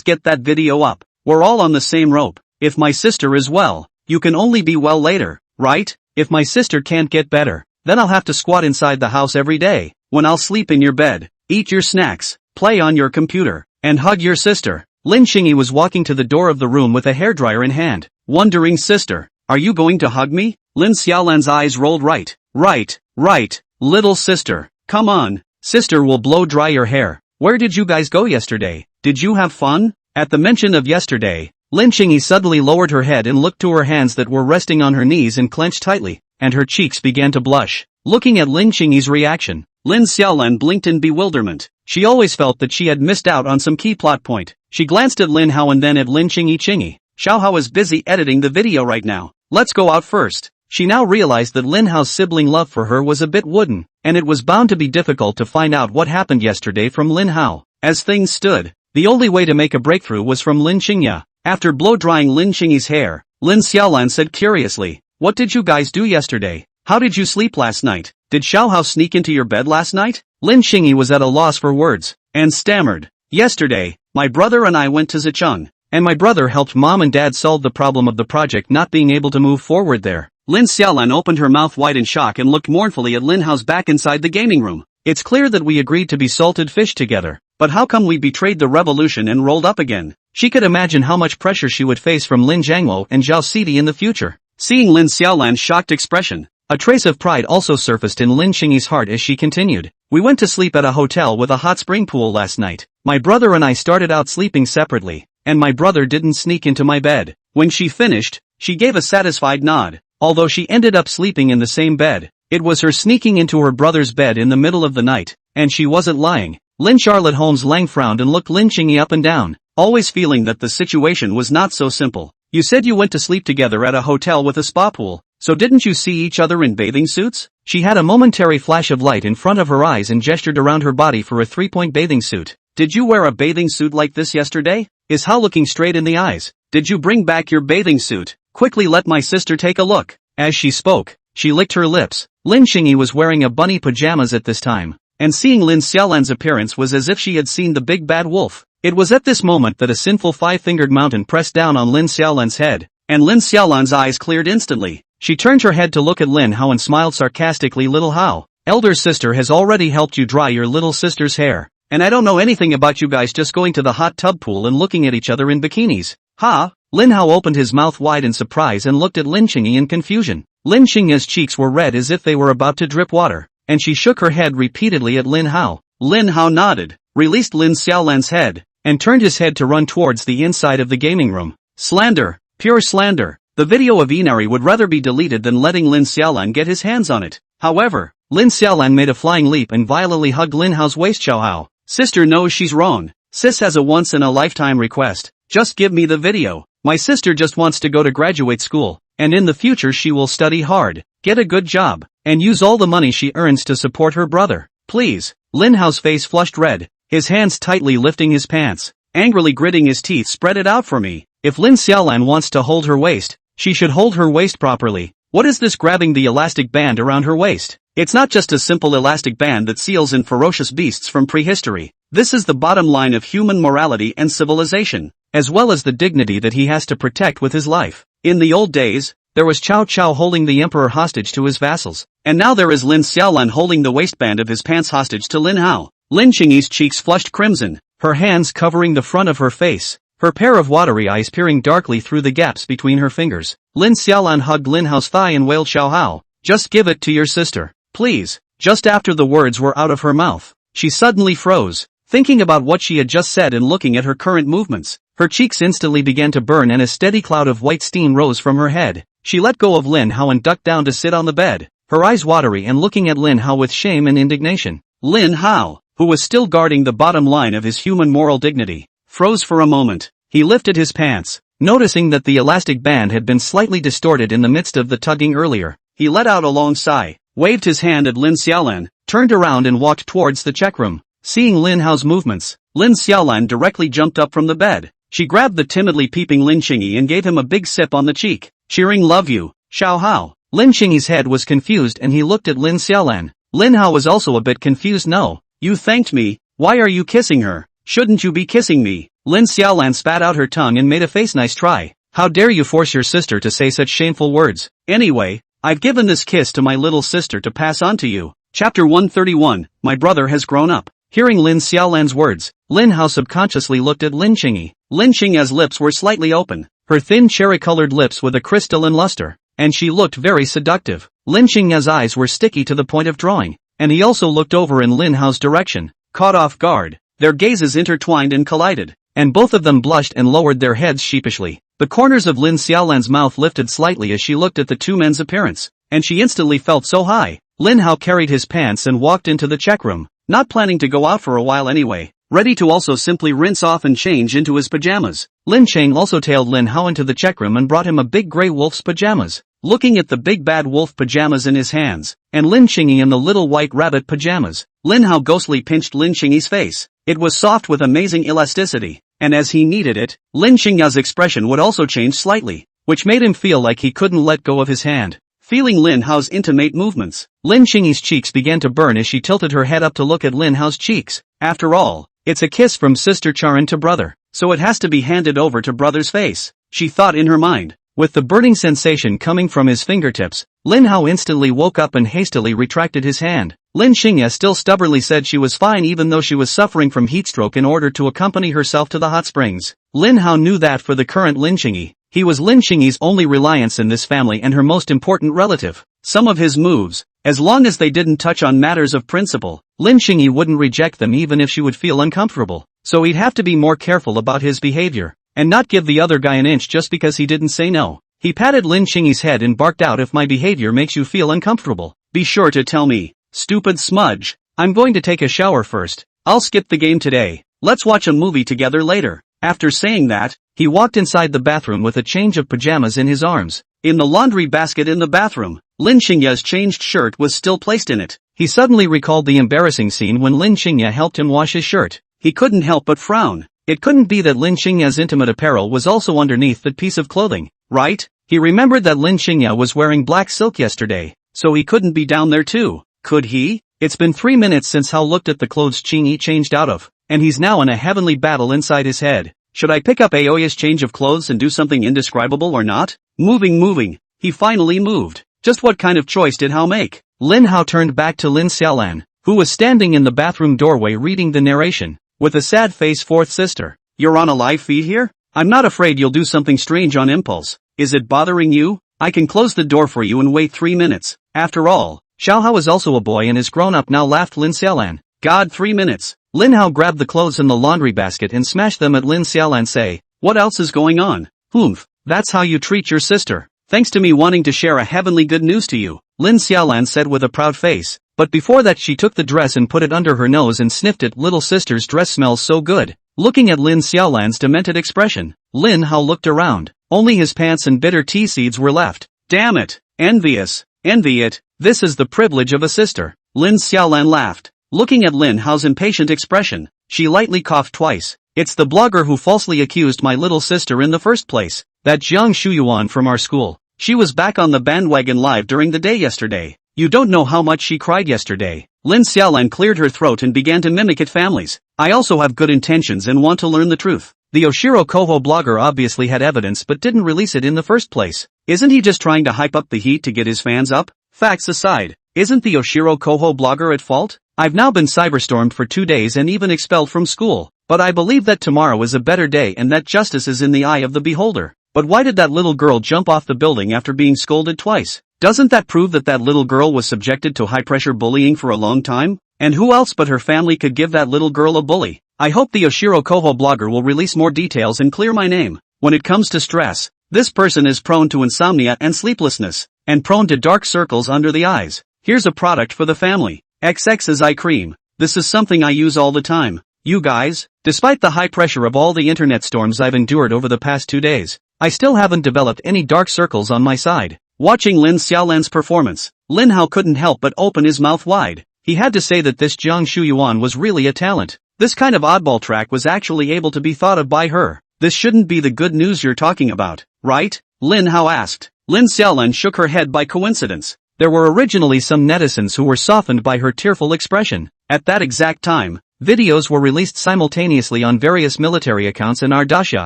get that video up. We're all on the same rope. If my sister is well, you can only be well later, right? If my sister can't get better, then I'll have to squat inside the house every day, when I'll sleep in your bed, eat your snacks, play on your computer, and hug your sister. Lin Qingyi was walking to the door of the room with a hairdryer in hand, wondering, sister, are you going to hug me? Lin Xiaolan's eyes rolled right, little sister, come on, sister will blow dry your hair. Where did you guys go yesterday? Did you have fun? At the mention of yesterday, Lin Qingyi suddenly lowered her head and looked to her hands that were resting on her knees and clenched tightly, and her cheeks began to blush. Looking at Lin Qingyi's reaction, Lin Xiaolan blinked in bewilderment. She always felt that she had missed out on some key plot point. She glanced at Lin Hao and then at Lin Qingyi. Xiao Hao is busy editing the video right now. Let's go out first. She now realized that Lin Hao's sibling love for her was a bit wooden, and it was bound to be difficult to find out what happened yesterday from Lin Hao. As things stood, the only way to make a breakthrough was from Lin Qingyi. After blow-drying Lin Qingyi's hair, Lin Xiaolan said curiously, what did you guys do yesterday? How did you sleep last night? Did Xiao Hao sneak into your bed last night? Lin Qingyi was at a loss for words, and stammered. Yesterday, my brother and I went to Zicheng, and my brother helped mom and dad solve the problem of the project not being able to move forward there. Lin Xiaolan opened her mouth wide in shock and looked mournfully at Lin Hao's back inside the gaming room. It's clear that we agreed to be salted fish together, but how come we betrayed the revolution and rolled up again? She could imagine how much pressure she would face from Lin Jiangwo and Zhao Sidi in the future. Seeing Lin Xiaolan's shocked expression, a trace of pride also surfaced in Lin Qingyi's heart as she continued. We went to sleep at a hotel with a hot spring pool last night. My brother and I started out sleeping separately, and my brother didn't sneak into my bed. When she finished, she gave a satisfied nod. Although she ended up sleeping in the same bed, it was her sneaking into her brother's bed in the middle of the night, and she wasn't lying. Lin Charlotte Holmes Lang frowned and looked Lin Qingyi up and down, always feeling that the situation was not so simple. You said you went to sleep together at a hotel with a spa pool, so didn't you see each other in bathing suits? She had a momentary flash of light in front of her eyes and gestured around her body for a 3-point bathing suit. Did you wear a bathing suit like this yesterday? Is Hao looking straight in the eyes. Did you bring back your bathing suit? Quickly let my sister take a look. As she spoke, she licked her lips. Lin Qingyi was wearing a bunny pajamas at this time, and seeing Lin Xiaolan's appearance was as if she had seen the big bad wolf. It was at this moment that a sinful five-fingered mountain pressed down on Lin Xiaolan's head, and Lin Xiaolan's eyes cleared instantly. She turned her head to look at Lin Hao and smiled sarcastically. Little Hao, elder sister has already helped you dry your little sister's hair, and I don't know anything about you guys just going to the hot tub pool and looking at each other in bikinis. Ha! Lin Hao opened his mouth wide in surprise and looked at Lin Qingyi in confusion. Lin Qingyi's cheeks were red as if they were about to drip water, and she shook her head repeatedly at Lin Hao. Lin Hao nodded, released Lin Xiaolan's head, and turned his head to run towards the inside of the gaming room. Slander, pure slander. The video of Inari would rather be deleted than letting Lin Xiaolan get his hands on it. However, Lin Xiaolan made a flying leap and violently hugged Lin Hao's waist. Xiao Hao, sister knows she's wrong. Sis has a once-in-a-lifetime request. Just give me the video. My sister just wants to go to graduate school, and in the future she will study hard, get a good job, and use all the money she earns to support her brother. Please. Lin Hao's face flushed red, his hands tightly lifting his pants, angrily gritting his teeth. Spread it out for me. If Lin Xiaolan wants to hold her waist, she should hold her waist properly. What is this grabbing the elastic band around her waist? It's not just a simple elastic band that seals in ferocious beasts from prehistory. This is the bottom line of human morality and civilization, as well as the dignity that he has to protect with his life. In the old days, there was Cao Cao holding the emperor hostage to his vassals, and now there is Lin Xiaolan holding the waistband of his pants hostage to Lin Hao. Lin Qingyi's cheeks flushed crimson, her hands covering the front of her face, her pair of watery eyes peering darkly through the gaps between her fingers. Lin Xiaolan hugged Lin Hao's thigh and wailed, Xiao Hao, just give it to your sister, please. Just after the words were out of her mouth, she suddenly froze, thinking about what she had just said and looking at her current movements. Her cheeks instantly began to burn and a steady cloud of white steam rose from her head. She let go of Lin Hao and ducked down to sit on the bed, her eyes watery and looking at Lin Hao with shame and indignation. Lin Hao, who was still guarding the bottom line of his human moral dignity, froze for a moment. He lifted his pants, noticing that the elastic band had been slightly distorted in the midst of the tugging earlier. He let out a long sigh, waved his hand at Lin Xiaolan, turned around and walked towards the check room. Seeing Lin Hao's movements, Lin Xiaolan directly jumped up from the bed. She grabbed the timidly peeping Lin Qingyi and gave him a big sip on the cheek, cheering, love you, Xiao Hao. Lin Qingyi's head was confused and he looked at Lin Xiaolan. Lin Hao was also a bit confused. No, you thanked me, why are you kissing her? Shouldn't you be kissing me? Lin Xiaolan spat out her tongue and made a face. Nice try. How dare you force your sister to say such shameful words? Anyway, I've given this kiss to my little sister to pass on to you. Chapter 131, My brother has grown up. Hearing Lin Xiaolan's words, Lin Hao subconsciously looked at Lin Qingyi. Lin Qingyi's lips were slightly open, her thin cherry-colored lips with a crystalline luster, and she looked very seductive. Lin Qingyi's eyes were sticky to the point of drawing, and he also looked over in Lin Hao's direction. Caught off guard, their gazes intertwined and collided, and both of them blushed and lowered their heads sheepishly. The corners of Lin Xiaolan's mouth lifted slightly as she looked at the two men's appearance, and she instantly felt so high. Lin Hao carried his pants and walked into the check room, not planning to go out for a while anyway, ready to also simply rinse off and change into his pajamas. Lin Cheng also tailed Lin Hao into the check room and brought him a big gray wolf's pajamas. Looking at the big bad wolf pajamas in his hands, and Lin Qingyi in the little white rabbit pajamas, Lin Hao ghostly pinched Lin Qingyi's face. It was soft with amazing elasticity, and as he kneaded it, Lin Qingyi's expression would also change slightly, which made him feel like he couldn't let go of his hand. Feeling Lin Hao's intimate movements, Lin Qingyi's cheeks began to burn as she tilted her head up to look at Lin Hao's cheeks. After all, it's a kiss from Sister Charan to brother, so it has to be handed over to brother's face, she thought in her mind. With the burning sensation coming from his fingertips, Lin Hao instantly woke up and hastily retracted his hand. Lin Qingyi still stubbornly said she was fine even though she was suffering from heatstroke in order to accompany herself to the hot springs. Lin Hao knew that for the current Lin Qingyi, he was Lin Qingyi's only reliance in this family and her most important relative. Some of his moves, as long as they didn't touch on matters of principle, Lin Qingyi wouldn't reject them even if she would feel uncomfortable, so he'd have to be more careful about his behavior. and not give the other guy an inch just because he didn't say no. He patted Lin Qingyi's head and barked out, if my behavior makes you feel uncomfortable, be sure to tell me. Stupid smudge. I'm going to take a shower first. I'll skip the game today. Let's watch a movie together later. After saying that, he walked inside the bathroom with a change of pajamas in his arms. In the laundry basket in the bathroom, Lin Qingyi's changed shirt was still placed in it. He suddenly recalled the embarrassing scene when Lin Qingyi helped him wash his shirt. He couldn't help but frown. It couldn't be that Lin Qingyi's intimate apparel was also underneath that piece of clothing, right? He remembered that Lin Qingyi was wearing black silk yesterday, so he couldn't be down there too, could he? It's been 3 minutes since Hao looked at the clothes Qingyi changed out of, and he's now in a heavenly battle inside his head. Should I pick up Aoya's change of clothes and do something indescribable or not? Moving. He finally moved. Just what kind of choice did Hao make? Lin Hao turned back to Lin Xiaolan, who was standing in the bathroom doorway reading the narration. With a sad face, fourth sister. You're on a live feed here? I'm not afraid you'll do something strange on impulse. Is it bothering you? I can close the door for you and wait 3 minutes. After all, Xiao Hao is also a boy and is grown up now, laughed Lin Xiaolan. God, 3 minutes. Lin Hao grabbed the clothes in the laundry basket and smashed them at Lin Xiaolan. Say, what else is going on? Humph, that's how you treat your sister. Thanks to me wanting to share a heavenly good news to you, Lin Xiaolan said with a proud face. But before that she took the dress and put it under her nose and sniffed it. Little sister's dress smells so good. Looking at Lin Xiaolan's demented expression, Lin Hao looked around. Only his pants and bitter tea seeds were left. Damn it. Envious. Envy it. This is the privilege of a sister. Lin Xiaolan laughed. Looking at Lin Hao's impatient expression, she lightly coughed twice. It's the blogger who falsely accused my little sister in the first place. That Jiang Shuyuan from our school. She was back on the bandwagon live during the day yesterday. You don't know how much she cried yesterday. Lin Xiaolan cleared her throat and began to mimic it. Families. I also have good intentions and want to learn the truth. The Oshiro Koho blogger obviously had evidence but didn't release it in the first place. Isn't he just trying to hype up the heat to get his fans up? Facts aside, isn't the Oshiro Koho blogger at fault? I've now been cyberstormed for 2 days and even expelled from school. But I believe that tomorrow is a better day and that justice is in the eye of the beholder. But why did that little girl jump off the building after being scolded twice? Doesn't that prove that that little girl was subjected to high-pressure bullying for a long time? And who else but her family could give that little girl a bully? I hope the Oshiro Koho blogger will release more details and clear my name. When it comes to stress, this person is prone to insomnia and sleeplessness, and prone to dark circles under the eyes. Here's a product for the family. XX's eye cream. This is something I use all the time. You guys, despite the high pressure of all the internet storms I've endured over the past 2 days, I still haven't developed any dark circles on my side. Watching Lin Xiaolan's performance, Lin Hao couldn't help but open his mouth wide. He had to say that this Jiang Shuyuan was really a talent. This kind of oddball track was actually able to be thought of by her. This shouldn't be the good news you're talking about, right? Lin Hao asked. Lin Xiaolan shook her head. By coincidence, there were originally some netizens who were softened by her tearful expression. At that exact time, videos were released simultaneously on various military accounts in Ardasha,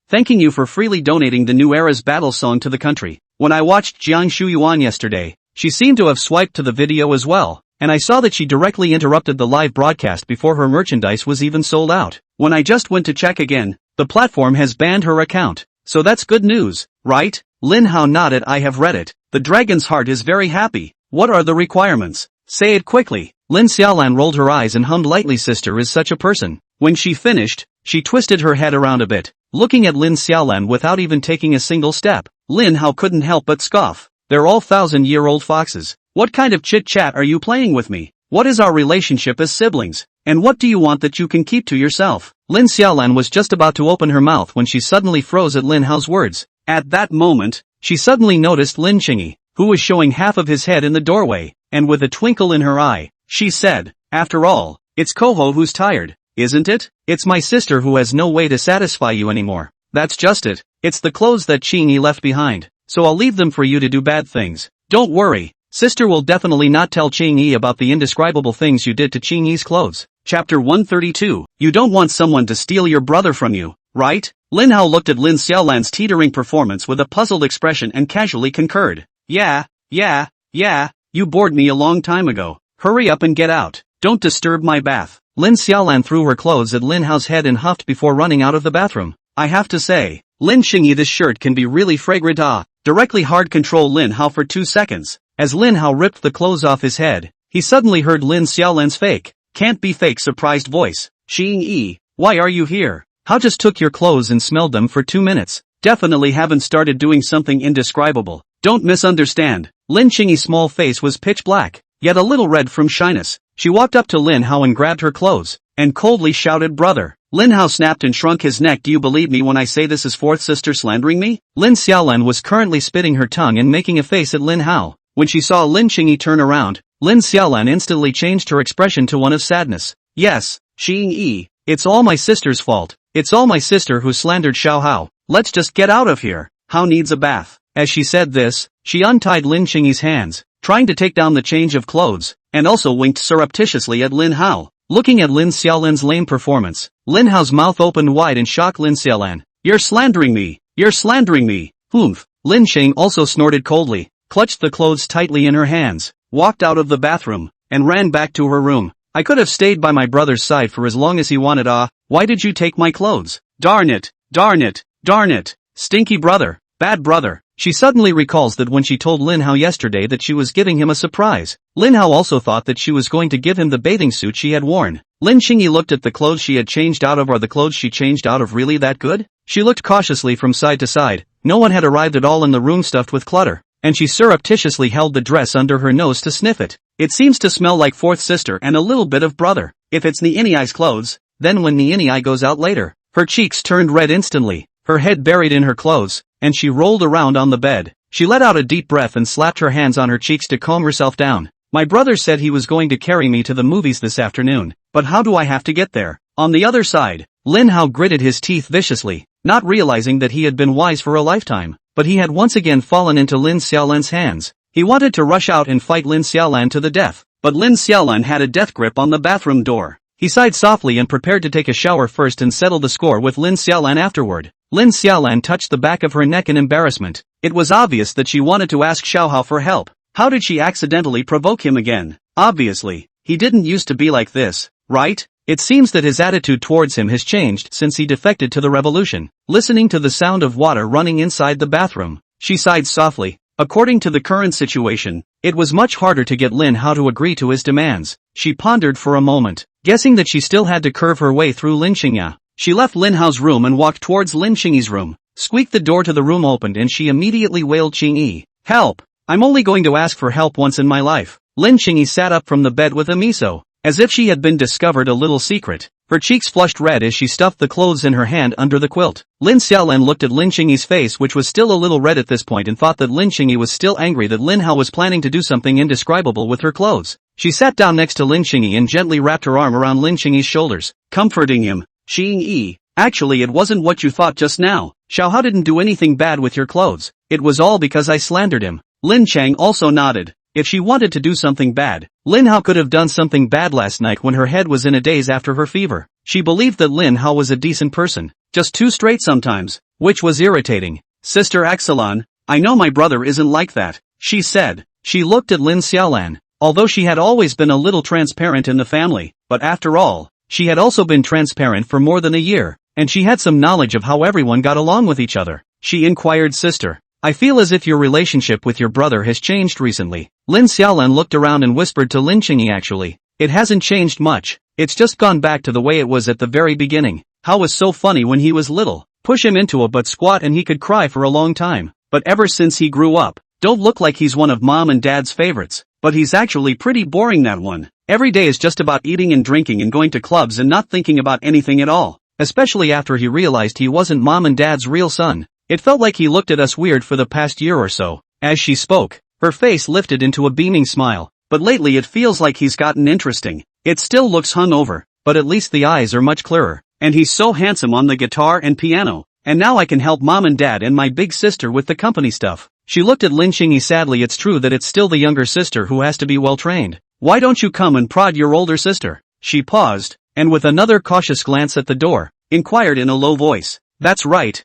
thanking you for freely donating the new era's battle song to the country. When I watched Jiang Shuyuan yesterday, she seemed to have swiped to the video as well, and I saw that she directly interrupted the live broadcast before her merchandise was even sold out. When I just went to check again, the platform has banned her account. So that's good news, right? Lin Hao nodded. I have read it. The dragon's heart is very happy. What are the requirements? Say it quickly. Lin Xiaolan rolled her eyes and hummed lightly. Sister is such a person. When she finished, she twisted her head around a bit, looking at Lin Xiaolan without even taking a single step. Lin Hao couldn't help but scoff. They're all 1,000-year-old foxes. What kind of chit-chat are you playing with me? What is our relationship as siblings? And what do you want that you can keep to yourself? Lin Xiaolan was just about to open her mouth when she suddenly froze at Lin Hao's words. At that moment, she suddenly noticed Lin Qingyi, who was showing half of his head in the doorway, and with a twinkle in her eye, she said, after all, it's Koho who's tired, isn't it? It's my sister who has no way to satisfy you anymore. That's just it. It's the clothes that Qingyi left behind, so I'll leave them for you to do bad things. Don't worry, sister will definitely not tell Qingyi about the indescribable things you did to Qingyi's clothes. Chapter 132. You don't want someone to steal your brother from you, right? Lin Hao looked at Lin Xiaolan's teetering performance with a puzzled expression and casually concurred. Yeah, you bored me a long time ago. Hurry up and get out. Don't disturb my bath. Lin Xiaolan threw her clothes at Lin Hao's head and huffed before running out of the bathroom. I have to say, Lin Qingyi, this shirt can be really fragrant. Directly hard control Lin Hao for 2 seconds. As Lin Hao ripped the clothes off his head, he suddenly heard Lin Xiaolan's fake, can't be fake surprised voice. Qingyi, why are you here? How just took your clothes and smelled them for 2 minutes? Definitely haven't started doing something indescribable. Don't misunderstand. Lin Qingyi's small face was pitch black, yet a little red from shyness. She walked up to Lin Hao and grabbed her clothes, and coldly shouted, "Brother." Lin Hao snapped and shrunk his neck. "Do you believe me when I say this is fourth sister slandering me?" Lin Xiaolan was currently spitting her tongue and making a face at Lin Hao. When she saw Lin Qingyi turn around, Lin Xiaolan instantly changed her expression to one of sadness. "Yes, Qingyi, it's all my sister's fault. It's all my sister who slandered Xiao Hao. Let's just get out of here. Hao needs a bath." As she said this, she untied Lin Qingyi's hands, trying to take down the change of clothes, and also winked surreptitiously at Lin Hao. Looking at Lin Xiaolan's lame performance, Lin Hao's mouth opened wide in shock. "Lin Xiaolan, you're slandering me! You're slandering me!" "Humph!" Lin Qing also snorted coldly, clutched the clothes tightly in her hands, walked out of the bathroom, and ran back to her room. "I could have stayed by my brother's side for as long as he wanted. Why did you take my clothes? Darn it! Darn it! Darn it! Stinky brother! Bad brother!" She suddenly recalls that when she told Lin Hao yesterday that she was giving him a surprise, Lin Hao also thought that she was going to give him the bathing suit she had worn. Lin Qingyi looked at the clothes she had changed out of. Are the clothes she changed out of really that good? She looked cautiously from side to side. No one had arrived at all in the room stuffed with clutter, and she surreptitiously held the dress under her nose to sniff it. "It seems to smell like fourth sister and a little bit of brother. If it's Niani's clothes, then when Niani goes out later." Her cheeks turned red instantly, her head buried in her clothes, and she rolled around on the bed. She let out a deep breath and slapped her hands on her cheeks to calm herself down. "My brother said he was going to carry me to the movies this afternoon, but how do I have to get there?" On the other side, Lin Hao gritted his teeth viciously, not realizing that he had been wise for a lifetime, but he had once again fallen into Lin Xiaolan's hands. He wanted to rush out and fight Lin Xiaolan to the death, but Lin Xiaolan had a death grip on the bathroom door. He sighed softly and prepared to take a shower first and settle the score with Lin Xiaolan afterward. Lin Xiaolan touched the back of her neck in embarrassment. It was obvious that she wanted to ask Xiao Hao for help. How did she accidentally provoke him again? Obviously, he didn't used to be like this, right? It seems that his attitude towards him has changed since he defected to the revolution. Listening to the sound of water running inside the bathroom, she sighed softly. According to the current situation, it was much harder to get Lin Hao to agree to his demands. She pondered for a moment, guessing that she still had to curve her way through Lin Qingyi. She left Lin Hao's room and walked towards Lin Qingyi's room. Squeaked. The door to the room opened and she immediately wailed, "Qingyi, help! I'm only going to ask for help once in my life." Lin Qingyi sat up from the bed with a miso, as if she had been discovered a little secret. Her cheeks flushed red as she stuffed the clothes in her hand under the quilt. Lin Xiaolan looked at Lin Qingyi's face, which was still a little red at this point, and thought that Lin Qingyi was still angry that Lin Hao was planning to do something indescribable with her clothes. She sat down next to Lin Qingyi and gently wrapped her arm around Lin Qingyi's shoulders, comforting him. "Qingyi, actually it wasn't what you thought just now. Xiao Hao didn't do anything bad with your clothes. It was all because I slandered him." Lin Chang also nodded. If she wanted to do something bad, Lin Hao could have done something bad last night when her head was in a daze after her fever. She believed that Lin Hao was a decent person, just too straight sometimes, which was irritating. "Sister Axelon, I know my brother isn't like that," she said. She looked at Lin Xiaolan. Although she had always been a little transparent in the family, but after all, she had also been transparent for more than a year, and she had some knowledge of how everyone got along with each other. She inquired, "Sister, I feel as if your relationship with your brother has changed recently." Lin Xiaolan looked around and whispered to Lin Qingyi, "Actually, it hasn't changed much. It's just gone back to the way it was at the very beginning. Hao was so funny when he was little. Push him into a butt squat and he could cry for a long time. But ever since he grew up, don't look like he's one of mom and dad's favorites. But he's actually pretty boring, that one. Every day is just about eating and drinking and going to clubs and not thinking about anything at all. Especially after he realized he wasn't mom and dad's real son. It felt like he looked at us weird for the past year or so." As she spoke, her face lifted into a beaming smile. "But lately it feels like he's gotten interesting. It still looks hungover, but at least the eyes are much clearer. And he's so handsome on the guitar and piano. And now I can help mom and dad and my big sister with the company stuff." She looked at Lin Qingyi sadly. It's true that it's still the younger sister who has to be well trained. "Why don't you come and prod your older sister?" She paused, and with another cautious glance at the door, inquired in a low voice. That's right.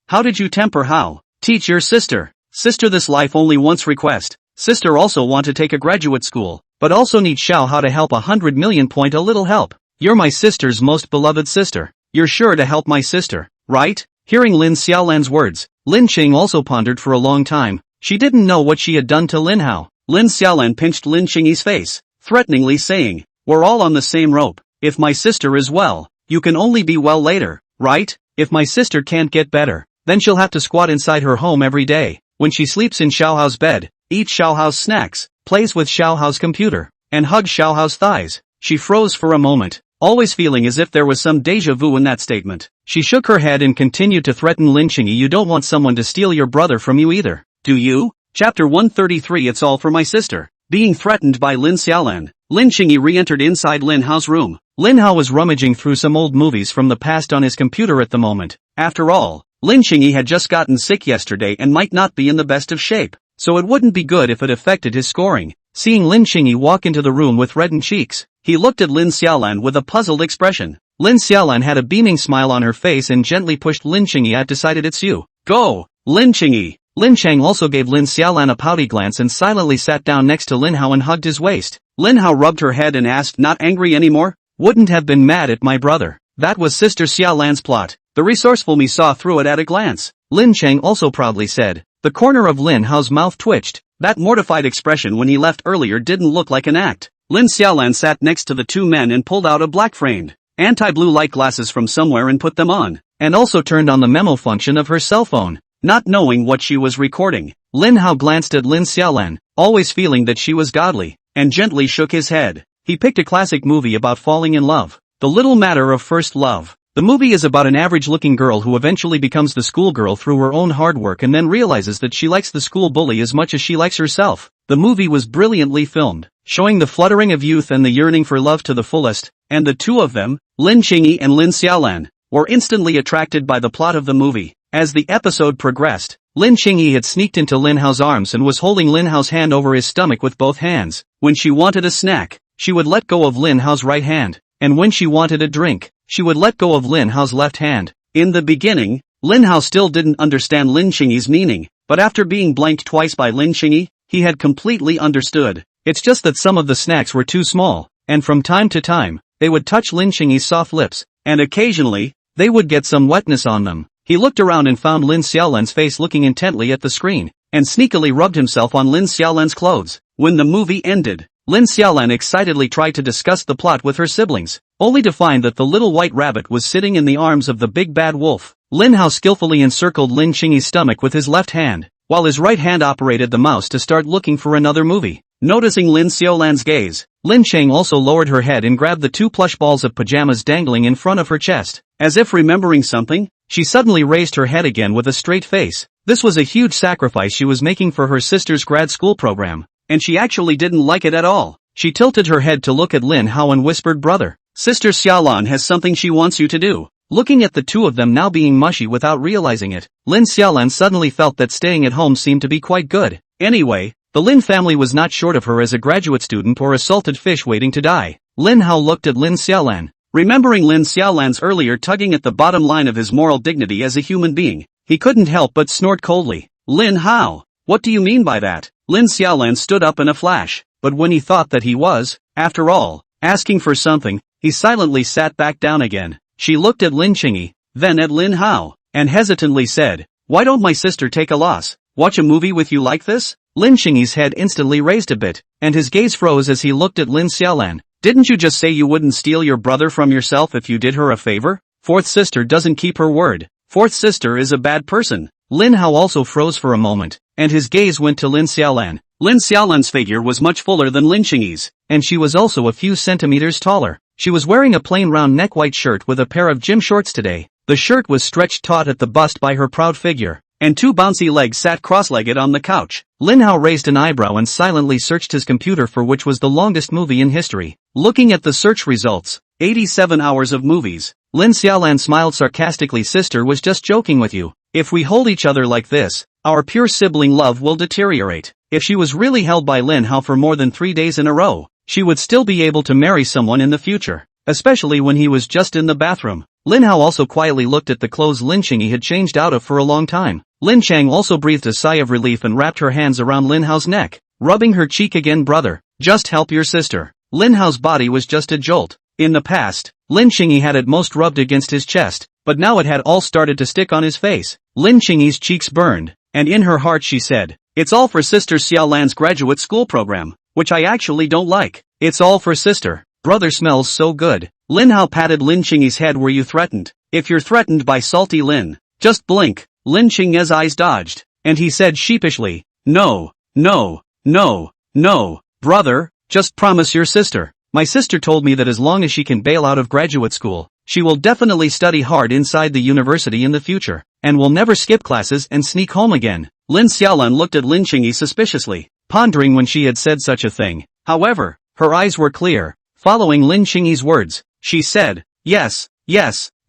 How did you temper Hao? Teach your sister. Sister, this life only once request. Sister also want to take a graduate school, but also need Xiao Hao to help 100 million. Point a little help. You're my sister's most beloved sister. You're sure to help my sister, right? Hearing Lin Xiaolan's words, Lin Qing also pondered for a long time. She didn't know what she had done to Lin Hao. Lin Xiaolan pinched Lin Qingyi's face, threateningly saying, "We're all on the same rope. If my sister is well, You can only be well later, right? If my sister can't get better, then she'll have to squat inside her home every day. When she sleeps in Xiaohao's bed, eats Xiaohao's snacks, plays with Xiaohao's computer, and hugs Xiaohao's thighs. She froze for a moment, always feeling as if there was some déjà vu in that statement. She shook her head and continued to threaten Lin Qingyi. You don't want someone to steal your brother from you either, do you? Chapter 133. It's all for my sister. Being threatened by Lin Xiaolan, Lin Qingyi re-entered inside Lin Hao's room. Lin Hao was rummaging through some old movies from the past on his computer at the moment. After all, Lin Qingyi had just gotten sick yesterday and might not be in the best of shape, so it wouldn't be good if it affected his scoring. Seeing Lin Qingyi walk into the room with reddened cheeks, he looked at Lin Xiaolan with a puzzled expression. Lin Xiaolan had a beaming smile on her face and gently pushed Lin Qingyi out. Decided it's you. Go, Lin Qingyi. Lin Chang also gave Lin Xiaolan a pouty glance and silently sat down next to Lin Hao and hugged his waist. Lin Hao rubbed her head and asked, not angry anymore? Wouldn't have been mad at my brother. That was Sister Xiaolan's plot. The resourceful me saw through it at a glance. Lin Chang also proudly said. The corner of Lin Hao's mouth twitched. That mortified expression when he left earlier didn't look like an act. Lin Xiaolan sat next to the two men and pulled out a black-framed, anti-blue light glasses from somewhere and put them on, and also turned on the memo function of her cell phone. Not knowing what she was recording, Lin Hao glanced at Lin Xiaolan, always feeling that she was godly, and gently shook his head. He picked a classic movie about falling in love. The Little Matter of First Love. The movie is about an average-looking girl who eventually becomes the schoolgirl through her own hard work and then realizes that she likes the school bully as much as she likes herself. The movie was brilliantly filmed, showing the fluttering of youth and the yearning for love to the fullest, and the two of them, Lin Qingyi and Lin Xiaolan, were instantly attracted by the plot of the movie. As the episode progressed, Lin Qingyi had sneaked into Lin Hao's arms and was holding Lin Hao's hand over his stomach with both hands. When she wanted a snack, she would let go of Lin Hao's right hand, and when she wanted a drink, she would let go of Lin Hao's left hand. In the beginning, Lin Hao still didn't understand Lin Qingyi's meaning, but after being blanked twice by Lin Qingyi, he had completely understood. It's just that some of the snacks were too small, and from time to time, they would touch Lin Qingyi's soft lips, and occasionally, they would get some wetness on them. He looked around and found Lin Xiaolan's face looking intently at the screen, and sneakily rubbed himself on Lin Xiaolan's clothes. When the movie ended, Lin Xiaolan excitedly tried to discuss the plot with her siblings, only to find that the little white rabbit was sitting in the arms of the big bad wolf. Lin Hao skillfully encircled Lin Qingyi's stomach with his left hand, while his right hand operated the mouse to start looking for another movie. Noticing Lin Xiaolan's gaze, Lin Chang also lowered her head and grabbed the two plush balls of pajamas dangling in front of her chest. As if remembering something, she suddenly raised her head again with a straight face. This was a huge sacrifice she was making for her sister's grad school program, and she actually didn't like it at all. She tilted her head to look at Lin Hao and whispered, brother, Sister Xiaolan has something she wants you to do. Looking at the two of them now being mushy without realizing it, Lin Xiaolan suddenly felt that staying at home seemed to be quite good. Anyway, the Lin family was not short of her as a graduate student or a salted fish waiting to die. Lin Hao looked at Lin Xiaolan. Remembering Lin Xiaolan's earlier tugging at the bottom line of his moral dignity as a human being, he couldn't help but snort coldly. Lin Hao, what do you mean by that? Lin Xiaolan stood up in a flash, but when he thought that he was, after all, asking for something, he silently sat back down again. She looked at Lin Qingyi, then at Lin Hao, and hesitantly said, why don't my sister take a loss? Watch a movie with you like this? Lin Qingyi's head instantly raised a bit, and his gaze froze as he looked at Lin Xiaolan. Didn't you just say you wouldn't steal your brother from yourself if you did her a favor? Fourth sister doesn't keep her word. Fourth sister is a bad person. Lin Hao also froze for a moment, and his gaze went to Lin Xiaolan. Lin Xiaolan's figure was much fuller than Lin Qingyi's, and she was also a few centimeters taller. She was wearing a plain round neck white shirt with a pair of gym shorts today. The shirt was stretched taut at the bust by her proud figure, and two bouncy legs sat cross-legged on the couch. Lin Hao raised an eyebrow and silently searched his computer for which was the longest movie in history. Looking at the search results, 87 hours of movies, Lin Xiaolan smiled sarcastically. Sister was just joking with you. If we hold each other like this, our pure sibling love will deteriorate. If she was really held by Lin Hao for more than 3 days in a row, she would still be able to marry someone in the future, especially when he was just in the bathroom. Lin Hao also quietly looked at the clothes Lin Qingyi had changed out of for a long time. Lin Chang also breathed a sigh of relief and wrapped her hands around Lin Hao's neck, rubbing her cheek again. Brother, just help your sister. Lin Hao's body was just a jolt. In the past, Lin Qingyi had at most rubbed against his chest, but now it had all started to stick on his face. Lin Qingyi's cheeks burned, and in her heart she said, it's all for Sister Xiaolan's graduate school program, which I actually don't like. It's all for sister. Brother smells so good. Lin Hao patted Lin Qingyi's head. Were you threatened? If you're threatened by salty Lin, just blink. Lin Qingyi's eyes dodged, and he said sheepishly, no, no, no, no, brother, just promise your sister. My sister told me that as long as she can bail out of graduate school, she will definitely study hard inside the university in the future, and will never skip classes and sneak home again. Lin Xiaolan looked at Lin Qingyi suspiciously, pondering when she had said such a thing. However, her eyes were clear. Following Lin Qingyi's words, she said, yes,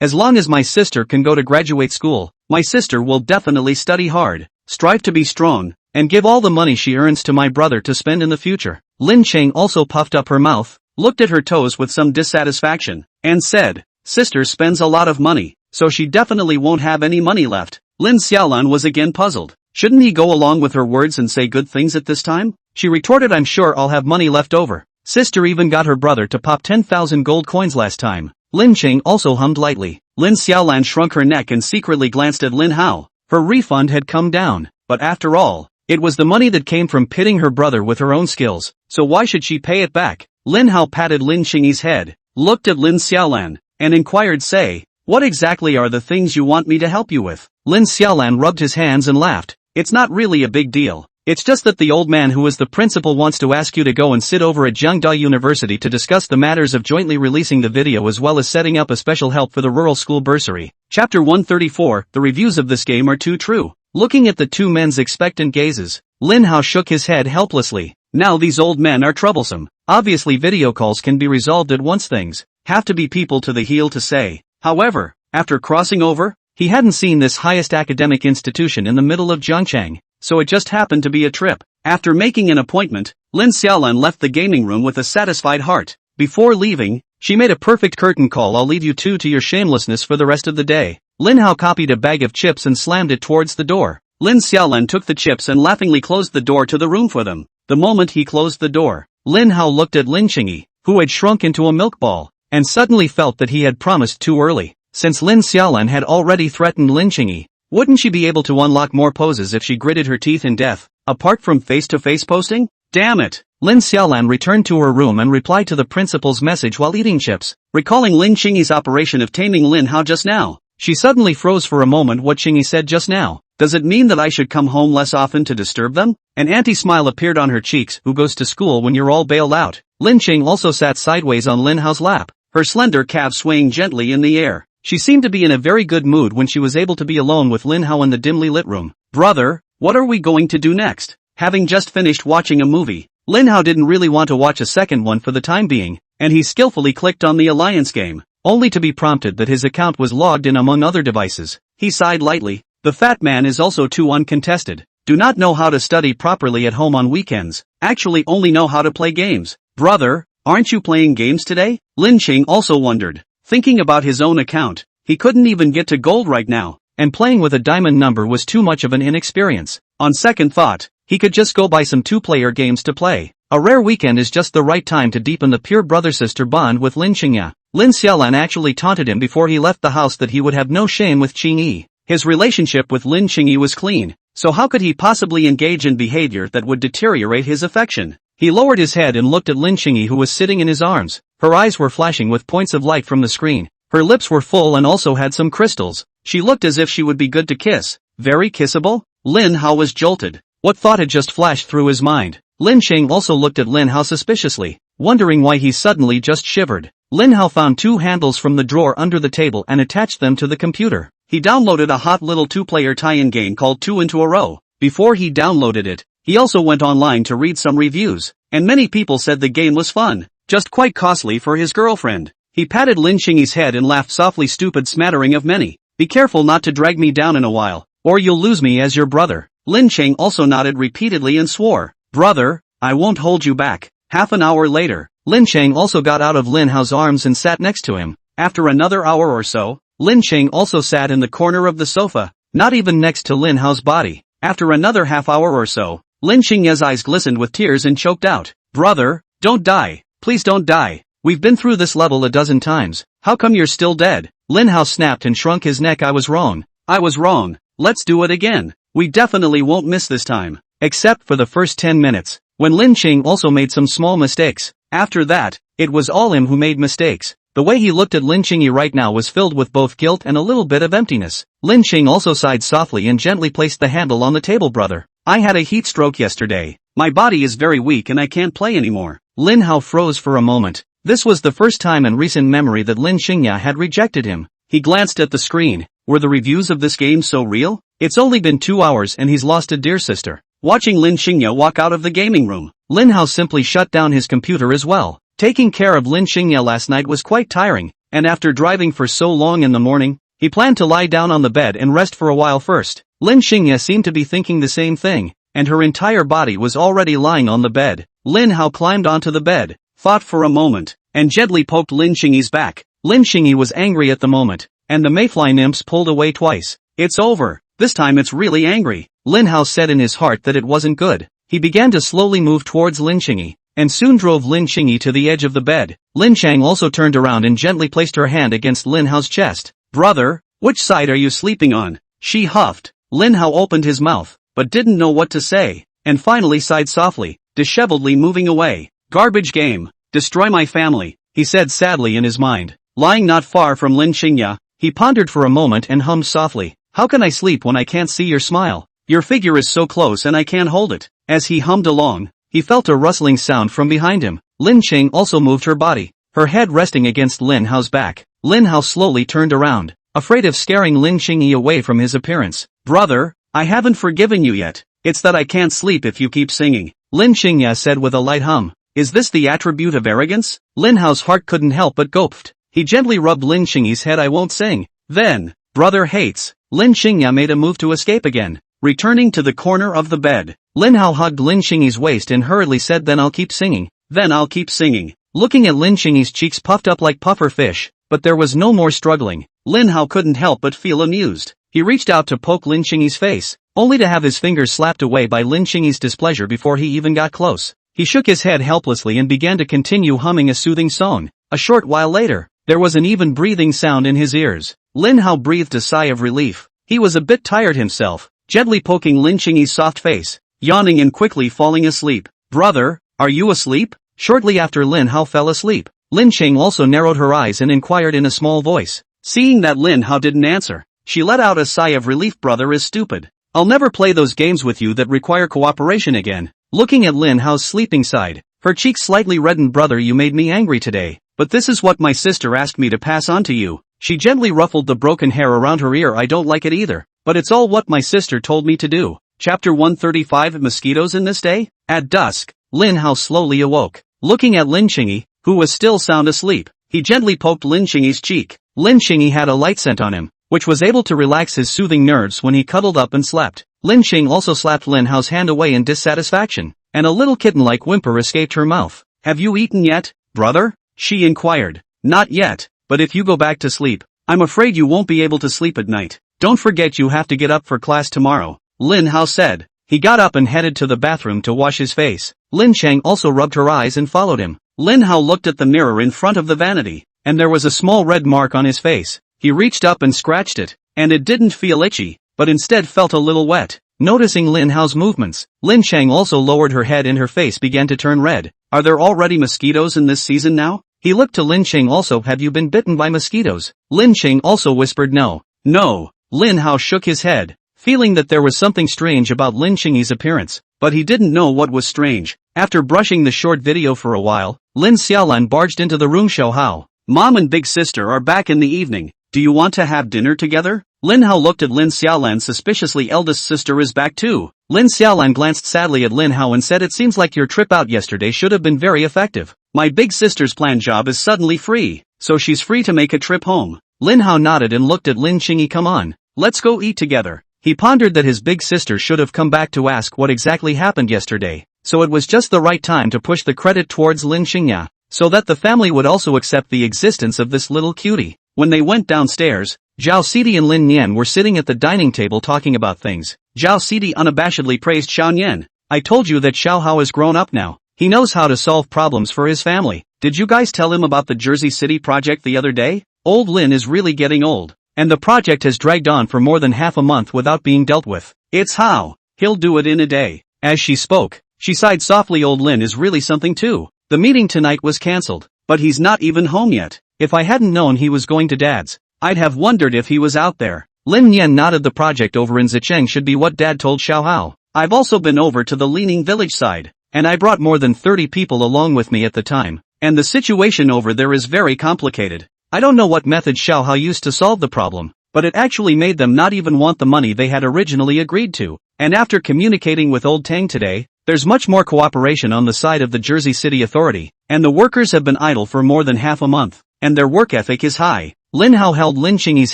as long as my sister can go to graduate school, my sister will definitely study hard, strive to be strong, and give all the money she earns to my brother to spend in the future. Lin Qing also puffed up her mouth, looked at her toes with some dissatisfaction, and said, sister spends a lot of money, so she definitely won't have any money left. Lin Xiaolan was again puzzled. Shouldn't he go along with her words and say good things at this time? She retorted, I'm sure I'll have money left over. Sister even got her brother to pop 10,000 gold coins last time. Lin Qing also hummed lightly. Lin Xiaolan shrunk her neck and secretly glanced at Lin Hao. Her refund had come down, but after all, it was the money that came from pitting her brother with her own skills, so why should she pay it back? Lin Hao patted Lin Qingyi's head, looked at Lin Xiaolan, and inquired, say, what exactly are the things you want me to help you with? Lin Xiaolan rubbed his hands and laughed. It's not really a big deal. It's just that the old man who is the principal wants to ask you to go and sit over at Jiangda University to discuss the matters of jointly releasing the video as well as setting up a special help for the rural school bursary. Chapter 134, the reviews of this game are too true. Looking at the two men's expectant gazes, Lin Hao shook his head helplessly. Now these old men are troublesome. Obviously video calls can be resolved at once, things have to be people to the heel to say. However, after crossing over, he hadn't seen this highest academic institution in the middle of Zhangchang, so it just happened to be a trip. After making an appointment, Lin Xiaolan left the gaming room with a satisfied heart. Before leaving, she made a perfect curtain call. I'll leave you two to your shamelessness for the rest of the day. Lin Hao copied a bag of chips and slammed it towards the door. Lin Xiaolan took the chips and laughingly closed the door to the room for them. The moment he closed the door, Lin Hao looked at Lin Qingyi, who had shrunk into a milk ball, and suddenly felt that he had promised too early. Since Lin Xiaolan had already threatened Lin Qingyi, wouldn't she be able to unlock more poses if she gritted her teeth in death, apart from face-to-face posting? Damn it! Lin Xiaolan returned to her room and replied to the principal's message while eating chips. Recalling Lin Qingyi's operation of taming Lin Hao just now, she suddenly froze for a moment. What Qingyi said just now, does it mean that I should come home less often to disturb them? An anti-smile appeared on her cheeks. Who goes to school when you're all bailed out? Lin Qing also sat sideways on Lin Hao's lap, her slender calves swaying gently in the air. She seemed to be in a very good mood when she was able to be alone with Lin Hao in the dimly lit room. Brother, what are we going to do next? Having just finished watching a movie, Lin Hao didn't really want to watch a second one for the time being, and he skillfully clicked on the alliance game, only to be prompted that his account was logged in among other devices. He sighed lightly. The fat man is also too uncontested. Do not know how to study properly at home on weekends, actually only know how to play games. Brother, aren't you playing games today? Lin Qing also wondered. Thinking about his own account, he couldn't even get to gold right now, and playing with a diamond number was too much of an inexperience. On second thought, he could just go buy some two-player games to play. A rare weekend is just the right time to deepen the pure brother-sister bond with Lin Qingyi. Lin Xiaolan actually taunted him before he left the house that he would have no shame with Qingyi. His relationship with Lin Qingyi was clean, so how could he possibly engage in behavior that would deteriorate his affection? He lowered his head and looked at Lin Qingyi, who was sitting in his arms. Her eyes were flashing with points of light from the screen. Her lips were full and also had some crystals. She looked as if she would be good to kiss. Very kissable? Lin Hao was jolted. What thought had just flashed through his mind? Lin Qing also looked at Lin Hao suspiciously, wondering why he suddenly just shivered. Lin Hao found two handles from the drawer under the table and attached them to the computer. He downloaded a hot little two-player tie-in game called Two into a Row. Before he downloaded it, he also went online to read some reviews, and many people said the game was fun, just quite costly for his girlfriend. He patted Lin Qingyi's head and laughed softly. Stupid smattering of many. Be careful not to drag me down in a while, or you'll lose me as your brother. Lin Qing also nodded repeatedly and swore. Brother, I won't hold you back. Half an hour later, Lin Qing also got out of Lin Hao's arms and sat next to him. After another hour or so, Lin Qing also sat in the corner of the sofa, not even next to Lin Hao's body. After another half hour or so, Lin Qingyi's eyes glistened with tears and choked out. Brother, don't die. Please don't die. We've been through this level a dozen times. How come you're still dead? Lin Hao snapped and shrunk his neck. I was wrong. I was wrong. Let's do it again. We definitely won't miss this time. Except for the first 10 minutes, when Lin Qing also made some small mistakes. After that, it was all him who made mistakes. The way he looked at Lin Qingyi right now was filled with both guilt and a little bit of emptiness. Lin Qing also sighed softly and gently placed the handle on the table. Brother, I had a heat stroke yesterday. My body is very weak and I can't play anymore. Lin Hao froze for a moment. This was the first time in recent memory that Lin Qingyi had rejected him. He glanced at the screen. Were the reviews of this game so real? It's only been 2 hours and he's lost a dear sister. Watching Lin Qingyi walk out of the gaming room, Lin Hao simply shut down his computer as well. Taking care of Lin Qingyi last night was quite tiring, and after driving for so long in the morning, he planned to lie down on the bed and rest for a while first. Lin Qingyi seemed to be thinking the same thing, and her entire body was already lying on the bed. Lin Hao climbed onto the bed, thought for a moment, and gently poked Lin Qingyi's back. Lin Qingyi was angry at the moment, and the mayfly nymphs pulled away twice. It's over. This time it's really angry. Lin Hao said in his heart that it wasn't good. He began to slowly move towards Lin Qingyi, and soon drove Lin Qingyi to the edge of the bed. Lin Chang also turned around and gently placed her hand against Lin Hao's chest. Brother, which side are you sleeping on? She huffed. Lin Hao opened his mouth, but didn't know what to say, and finally sighed softly, disheveledly moving away. Garbage game. Destroy my family, he said sadly in his mind. Lying not far from Lin Qingyi, he pondered for a moment and hummed softly. How can I sleep when I can't see your smile? Your figure is so close and I can't hold it. As he hummed along, he felt a rustling sound from behind him. Lin Qing also moved her body, her head resting against Lin Hao's back. Lin Hao slowly turned around, afraid of scaring Lin Qingyi away from his appearance. Brother, I haven't forgiven you yet. It's that I can't sleep if you keep singing, Lin Qingyi said with a light hum. Is this the attribute of arrogance? Lin Hao's heart couldn't help but gulped. He gently rubbed Lin Qingyi's head. I won't sing. Then, brother hates. Lin Qingyi made a move to escape again. Returning to the corner of the bed, Lin Hao hugged Lin Qingyi's waist and hurriedly said, then I'll keep singing. Then I'll keep singing. Looking at Lin Qingyi's cheeks puffed up like puffer fish, but there was no more struggling. Lin Hao couldn't help but feel amused. He reached out to poke Lin Qingyi's face, only to have his fingers slapped away by Lin Qingyi's displeasure before he even got close. He shook his head helplessly and began to continue humming a soothing song. A short while later, there was an even breathing sound in his ears. Lin Hao breathed a sigh of relief. He was a bit tired himself, gently poking Lin Qingyi's soft face, yawning and quickly falling asleep. Brother, are you asleep? Shortly after Lin Hao fell asleep, Lin Qing also narrowed her eyes and inquired in a small voice. Seeing that Lin Hao didn't answer, she let out a sigh of relief. Brother is stupid. I'll never play those games with you that require cooperation again. Looking at Lin Hao's sleeping side, her cheeks slightly reddened. Brother, you made me angry today, but this is what my sister asked me to pass on to you. She gently ruffled the broken hair around her ear. I don't like it either, but it's all what my sister told me to do. Chapter 135. Mosquitoes in this day? At dusk, Lin Hao slowly awoke. Looking at Lin Qingyi, who was still sound asleep, he gently poked Lin Qingyi's cheek. Lin Qingyi had a light scent on him, which was able to relax his soothing nerves when he cuddled up and slept. Lin Qing also slapped Lin Hao's hand away in dissatisfaction, and a little kitten-like whimper escaped her mouth. Have you eaten yet, brother? She inquired. Not yet, but if you go back to sleep, I'm afraid you won't be able to sleep at night. Don't forget you have to get up for class tomorrow, Lin Hao said. He got up and headed to the bathroom to wash his face. Lin Chang also rubbed her eyes and followed him. Lin Hao looked at the mirror in front of the vanity, and there was a small red mark on his face. He reached up and scratched it, and it didn't feel itchy, but instead felt a little wet. Noticing Lin Hao's movements, Lin Chang also lowered her head and her face began to turn red. Are there already mosquitoes in this season now? He looked to Lin Chang also. Have you been bitten by mosquitoes? Lin Chang also whispered no. No. Lin Hao shook his head, feeling that there was something strange about Lin Qingyi's appearance, but he didn't know what was strange. After brushing the short video for a while, Lin Xiaolan barged into the room. Xiao Hao, Mom and big sister are back in the evening. Do you want to have dinner together? Lin Hao looked at Lin Xiaolan suspiciously. Eldest sister is back too. Lin Xiaolan glanced sadly at Lin Hao and said, it seems like your trip out yesterday should have been very effective. My big sister's planned job is suddenly free, so she's free to make a trip home. Lin Hao nodded and looked at Lin Qingyi. Come on, let's go eat together. He pondered that his big sister should have come back to ask what exactly happened yesterday, so it was just the right time to push the credit towards Lin Qingyi, so that the family would also accept the existence of this little cutie. When they went downstairs, Zhao Sidi and Lin Nian were sitting at the dining table talking about things. Zhao Sidi unabashedly praised Xiao Nian. I told you that Xiao Hao is grown up now. He knows how to solve problems for his family. Did you guys tell him about the Jersey City project the other day? Old Lin is really getting old, and the project has dragged on for more than half a month without being dealt with. It's how. He'll do it in a day. As she spoke, she sighed softly. Old Lin is really something too. The meeting tonight was cancelled. But he's not even home yet. If I hadn't known he was going to Dad's, I'd have wondered if he was out there. Lin Yan nodded. The project over in Zicheng should be what Dad told Xiao Hao. I've also been over to the Leaning Village side, and I brought more than 30 people along with me at the time, and the situation over there is very complicated. I don't know what method Xiao Hao used to solve the problem, but it actually made them not even want the money they had originally agreed to. And after communicating with Old Tang today, there's much more cooperation on the side of the Jersey City Authority, and the workers have been idle for more than half a month, and their work ethic is high. Lin Hao held Lin Qingyi's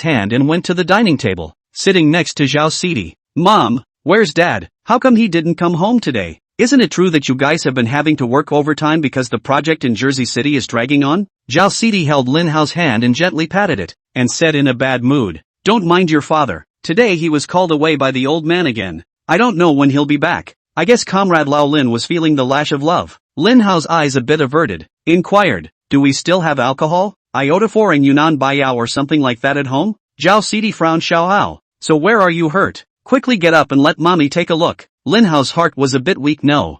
hand and went to the dining table, sitting next to Zhao Sidi. Mom, where's Dad? How come he didn't come home today? Isn't it true that you guys have been having to work overtime because the project in Jersey City is dragging on? Zhao Sidi held Lin Hao's hand and gently patted it, and said in a bad mood, "Don't mind your father. Today he was called away by the old man again. I don't know when he'll be back." I guess Comrade Lao Lin was feeling the lash of love. Lin Hao's eyes a bit averted, inquired, "Do we still have alcohol? Iota 4 and Yunnan Baiyao or something like that at home?" Zhao Sidi frowned. Xiao Hao, "So where are you hurt? Quickly get up and let mommy take a look." Lin Hao's heart was a bit weak. No,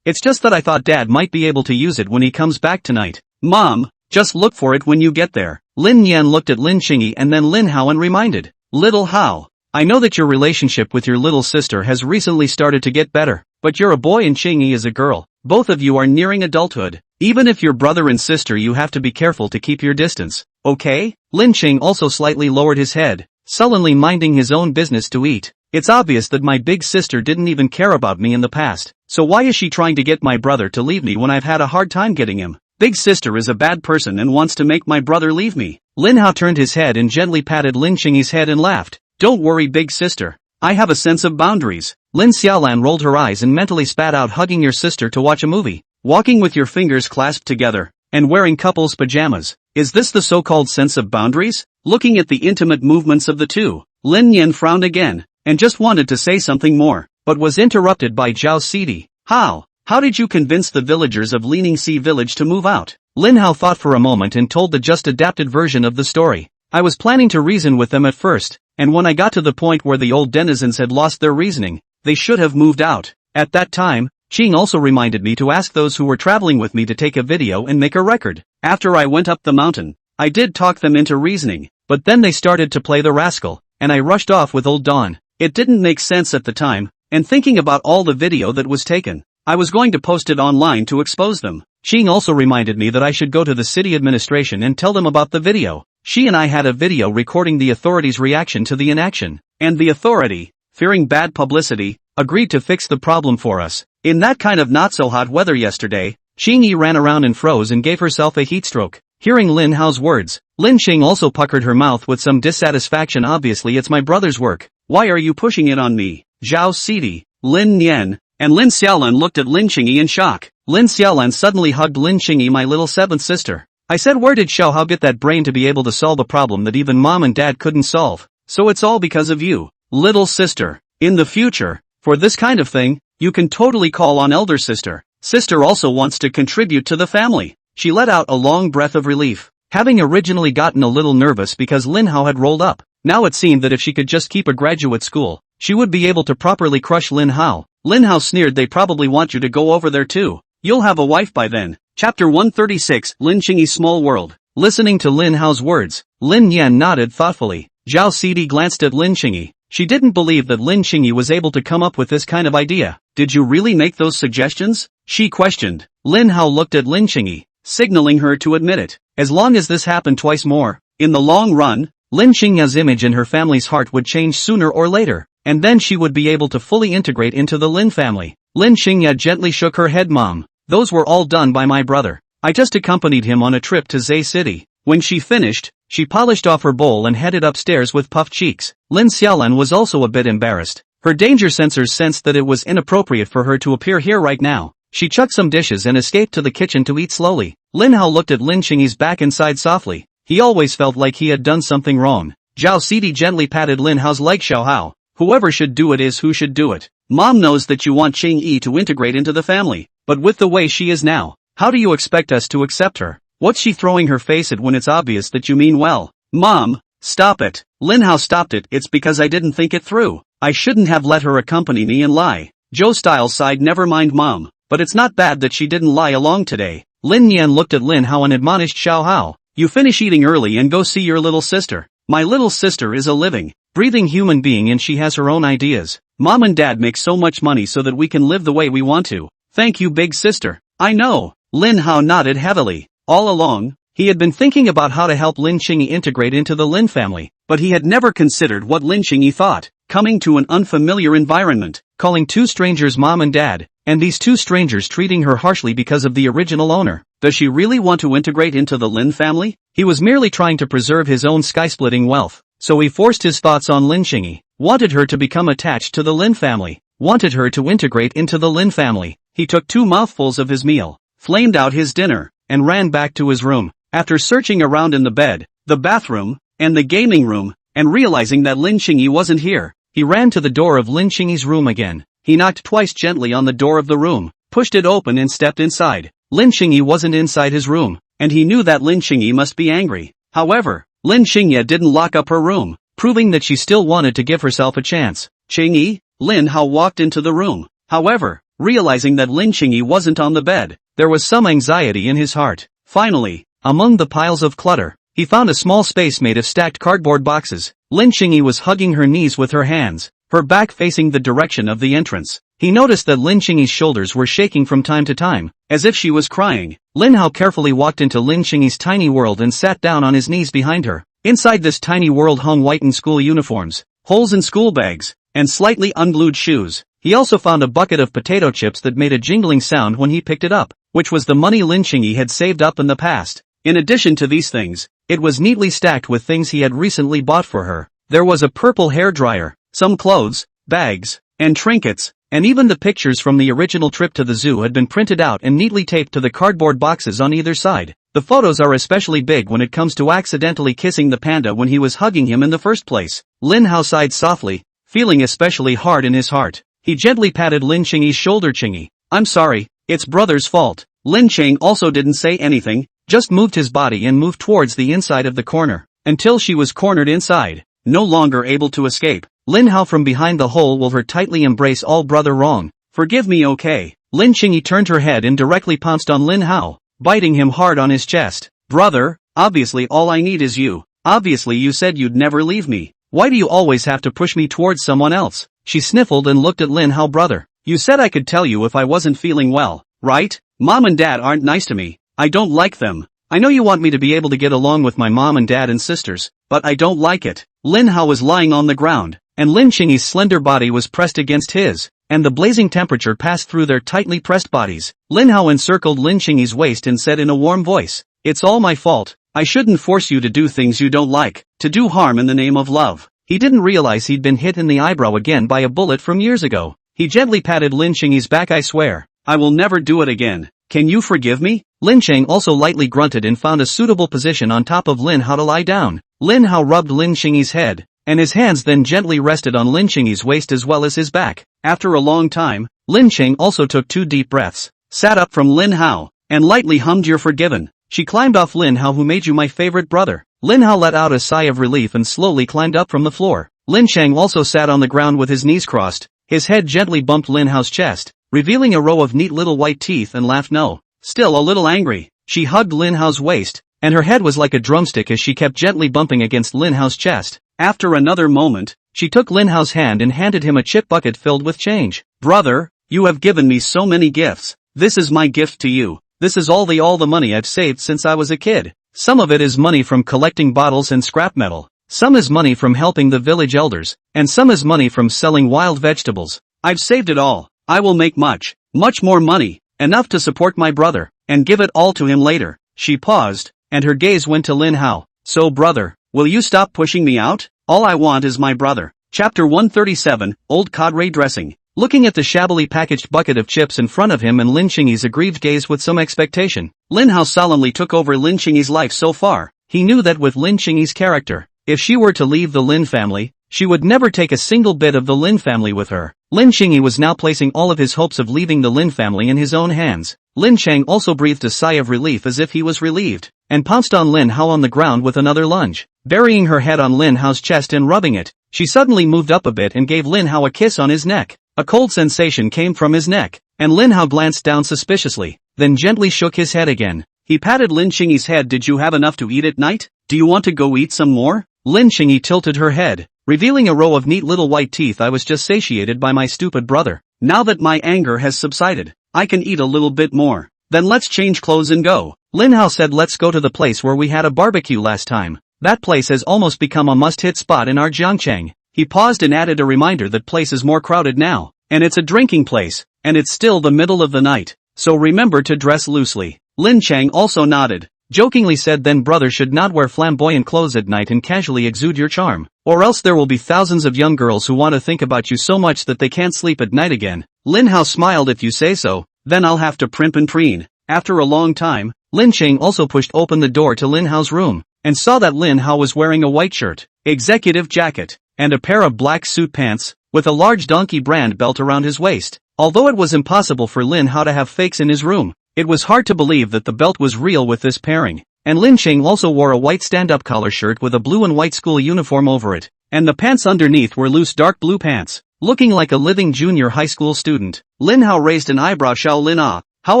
it's just that I thought Dad might be able to use it when he comes back tonight. Mom, just look for it when you get there. Lin Yan looked at Lin Qingyi and then Lin Hao and reminded, "Little Hao, I know that your relationship with your little sister has recently started to get better, but you're a boy and Qingyi is a girl. Both of you are nearing adulthood. Even if you're brother and sister, you have to be careful to keep your distance, okay?" Lin Qing also slightly lowered his head, sullenly minding his own business to eat. It's obvious that my big sister didn't even care about me in the past, so why is she trying to get my brother to leave me when I've had a hard time getting him? Big sister is a bad person and wants to make my brother leave me. Lin Hao turned his head and gently patted Lin Qingyi's head and laughed. "Don't worry, big sister. I have a sense of boundaries." Lin Xiaolan rolled her eyes and mentally spat out, "Hugging your sister to watch a movie, walking with your fingers clasped together, and wearing couples pajamas. Is this the so-called sense of boundaries?" Looking at the intimate movements of the two, Lin Yan frowned again, and just wanted to say something more, but was interrupted by Zhao Sidi. How did you convince the villagers of Leaning Sea Village to move out?" Lin Hao thought for a moment and told the just adapted version of the story. "I was planning to reason with them at first, and when I got to the point where the old denizens had lost their reasoning, they should have moved out. At that time, Qing also reminded me to ask those who were traveling with me to take a video and make a record. After I went up the mountain, I did talk them into reasoning, but then they started to play the rascal, and I rushed off with old Dawn. It didn't make sense at the time, and thinking about all the video that was taken, I was going to post it online to expose them." Qing also reminded me that I should go to the city administration and tell them about the video. She and I had a video recording the authorities' reaction to the inaction, and the authority, fearing bad publicity, agreed to fix the problem for us. In that kind of not-so-hot weather yesterday, Qingyi ran around and froze and gave herself a heatstroke. Hearing Lin Hao's words, Lin Qing also puckered her mouth with some dissatisfaction. "Obviously it's my brother's work. Why are you pushing it on me?" Zhao Sidi, Lin Yan, and Lin Xiaolan looked at Lin Qingyi in shock. Lin Xiaolan suddenly hugged Lin Qingyi. "My little seventh sister. I said, where did Xiao Hao get that brain to be able to solve a problem that even mom and dad couldn't solve? So it's all because of you, little sister. In the future, for this kind of thing, you can totally call on elder sister. Sister also wants to contribute to the family." She let out a long breath of relief, having originally gotten a little nervous because Lin Hao had rolled up. Now it seemed that if she could just keep a graduate school, she would be able to properly crush Lin Hao. Lin Hao sneered, "They probably want you to go over there too. You'll have a wife by then." Chapter 136, Lin Qingyi's Small World. Listening to Lin Hao's words, Lin Yan nodded thoughtfully. Zhao Sidi glanced at Lin Qingyi. She didn't believe that Lin Qingyi was able to come up with this kind of idea. "Did you really make those suggestions?" she questioned. Lin Hao looked at Lin Qingyi, signaling her to admit it. As long as this happened twice more, in the long run, Lin Qingyi's image in her family's heart would change sooner or later, and then she would be able to fully integrate into the Lin family. Lin Qingyi gently shook her head. "Mom, those were all done by my brother. I just accompanied him on a trip to Zay City." When she finished, she polished off her bowl and headed upstairs with puffed cheeks. Lin Xiaolan was also a bit embarrassed. Her danger sensors sensed that it was inappropriate for her to appear here right now. She chucked some dishes and escaped to the kitchen to eat slowly. Lin Hao looked at Lin Qingyi's back and sighed softly. He always felt like he had done something wrong. Zhao Sidi gently patted Lin Hao's leg. "Xiao Hao, whoever should do it is who should do it. Mom knows that you want Qingyi to integrate into the family, but with the way she is now, how do you expect us to accept her? What's she throwing her face at when it's obvious that you mean well?" "Mom, stop it." Lin Hao stopped it. "It's because I didn't think it through. I shouldn't have let her accompany me and lie." Joe Styles sighed. "Never mind, Mom, but it's not bad that she didn't lie along today. Lin Yan looked at Lin Hao and admonished Xiao Hao. You finish eating early and go see your little sister. My little sister is a living, breathing human being and she has her own ideas. Mom and Dad make so much money so that we can live the way we want to. Thank you, big sister. I know. Lin Hao nodded heavily. All along, he had been thinking about how to help Lin Qingyi integrate into the Lin family, but he had never considered what Lin Qingyi thought. Coming to an unfamiliar environment, calling two strangers mom and dad, and these two strangers treating her harshly because of the original owner. Does she really want to integrate into the Lin family? He was merely trying to preserve his own sky-splitting wealth, so he forced his thoughts on Lin Qingyi, wanted her to become attached to the Lin family, wanted her to integrate into the Lin family. He took 2 mouthfuls of his meal, flamed out his dinner, and ran back to his room. After searching around in the bed, the bathroom, and the gaming room, and realizing that Lin Qingyi wasn't here, he ran to the door of Lin Qingyi's room again. He knocked twice gently on the door of the room, pushed it open and stepped inside. Lin Qingyi wasn't inside his room, and he knew that Lin Qingyi must be angry. However, Lin Qingyi didn't lock up her room, proving that she still wanted to give herself a chance. Qingyi, Lin Hao walked into the room. However, realizing that Lin Qingyi wasn't on the bed, there was some anxiety in his heart. Finally, among the piles of clutter, he found a small space made of stacked cardboard boxes. Lin Qingyi was hugging her knees with her hands, her back facing the direction of the entrance. He noticed that Lin Qingyi's shoulders were shaking from time to time, as if she was crying. Lin Hao carefully walked into Lin Qingyi's tiny world and sat down on his knees behind her. Inside this tiny world hung whitened school uniforms, holes in school bags, and slightly unglued shoes. He also found a bucket of potato chips that made a jingling sound when he picked it up, which was the money Lin Qingyi had saved up in the past. In addition to these things, it was neatly stacked with things he had recently bought for her. There was a purple hair dryer, some clothes, bags, and trinkets, and even the pictures from the original trip to the zoo had been printed out and neatly taped to the cardboard boxes on either side. The photos are especially big when it comes to accidentally kissing the panda when he was hugging him in the first place. Lin Hao sighed softly, feeling especially hard in his heart. He gently patted Lin Qingyi's shoulder. Qingyi, I'm sorry, it's brother's fault. Lin Qing also didn't say anything, just moved his body and moved towards the inside of the corner, until she was cornered inside, no longer able to escape. Lin Hao from behind the hole will her tightly embrace all brother wrong. Forgive me, okay? Lin Qingyi turned her head and directly pounced on Lin Hao, biting him hard on his chest. Brother, obviously all I need is you. Obviously you said you'd never leave me. Why do you always have to push me towards someone else? She sniffled and looked at Lin Hao. Brother, you said I could tell you if I wasn't feeling well, right? Mom and dad aren't nice to me. I don't like them. I know you want me to be able to get along with my mom and dad and sisters, but I don't like it. Lin Hao was lying on the ground, and Lin Qingyi's slender body was pressed against his, and the blazing temperature passed through their tightly pressed bodies. Lin Hao encircled Lin Qingyi's waist and said in a warm voice, it's all my fault. I shouldn't force you to do things you don't like, to do harm in the name of love. He didn't realize he'd been hit in the eyebrow again by a bullet from years ago. He gently patted Lin Qingyi's back. I swear, I will never do it again. Can you forgive me? Lin Qing also lightly grunted and found a suitable position on top of Lin Hao to lie down. Lin Hao rubbed Lin Qingyi's head, and his hands then gently rested on Lin Qingyi's waist as well as his back. After a long time, Lin Qing also took 2 deep breaths, sat up from Lin Hao, and lightly hummed you're forgiven. She climbed off Lin Hao. Who made you my favorite brother? Lin Hao let out a sigh of relief and slowly climbed up from the floor. Lin Chang also sat on the ground with his knees crossed. His head gently bumped Lin Hao's chest, revealing a row of neat little white teeth, and laughed. No. Still a little angry, she hugged Lin Hao's waist, and her head was like a drumstick as she kept gently bumping against Lin Hao's chest. After another moment, she took Lin Hao's hand and handed him a chip bucket filled with change. Brother, you have given me so many gifts. This is my gift to you. This is all the money I've saved since I was a kid. Some of it is money from collecting bottles and scrap metal. Some is money from helping the village elders, and some is money from selling wild vegetables. I've saved it all. I will make much more money, enough to support my brother, and give it all to him later. She paused, and her gaze went to Lin Hao. So brother, will you stop pushing me out? All I want is my brother. Chapter 137, Old Cadre Dressing. Looking at the shabbily packaged bucket of chips in front of him and Lin Qingyi's aggrieved gaze with some expectation, Lin Hao solemnly took over Lin Qingyi's life so far. He knew that with Lin Qingyi's character, if she were to leave the Lin family, she would never take a single bit of the Lin family with her. Lin Qingyi was now placing all of his hopes of leaving the Lin family in his own hands. Lin Chang also breathed a sigh of relief as if he was relieved, and pounced on Lin Hao on the ground with another lunge. Burying her head on Lin Hao's chest and rubbing it, she suddenly moved up a bit and gave Lin Hao a kiss on his neck. A cold sensation came from his neck. and Lin Hao glanced down suspiciously, then gently shook his head again. He patted Lin Qingyi's head. Did you have enough to eat at night? Do you want to go eat some more? Lin Qingyi tilted her head, revealing a row of neat little white teeth. I was just satiated by my stupid brother. Now that my anger has subsided, I can eat a little bit more. Then let's change clothes and go. Lin Hao said let's go to the place where we had a barbecue last time. That place has almost become a must-hit spot in our Jiangcheng. He paused and added a reminder that place is more crowded now, and it's a drinking place, and it's still the middle of the night, so remember to dress loosely. Lin Chang also nodded, jokingly said then brother should not wear flamboyant clothes at night and casually exude your charm, or else there will be thousands of young girls who want to think about you so much that they can't sleep at night again. Lin Hao smiled. If you say so, then I'll have to primp and preen. After a long time, Lin Chang also pushed open the door to Lin Hao's room, and saw that Lin Hao was wearing a white shirt, executive jacket, and a pair of black suit pants, with a large donkey brand belt around his waist. Although it was impossible for Lin Hao to have fakes in his room, it was hard to believe that the belt was real with this pairing. And Lin Chang also wore a white stand-up collar shirt with a blue and white school uniform over it, and the pants underneath were loose dark blue pants, looking like a living junior high school student. Lin Hao raised an eyebrow. Xiao Lin Ah, how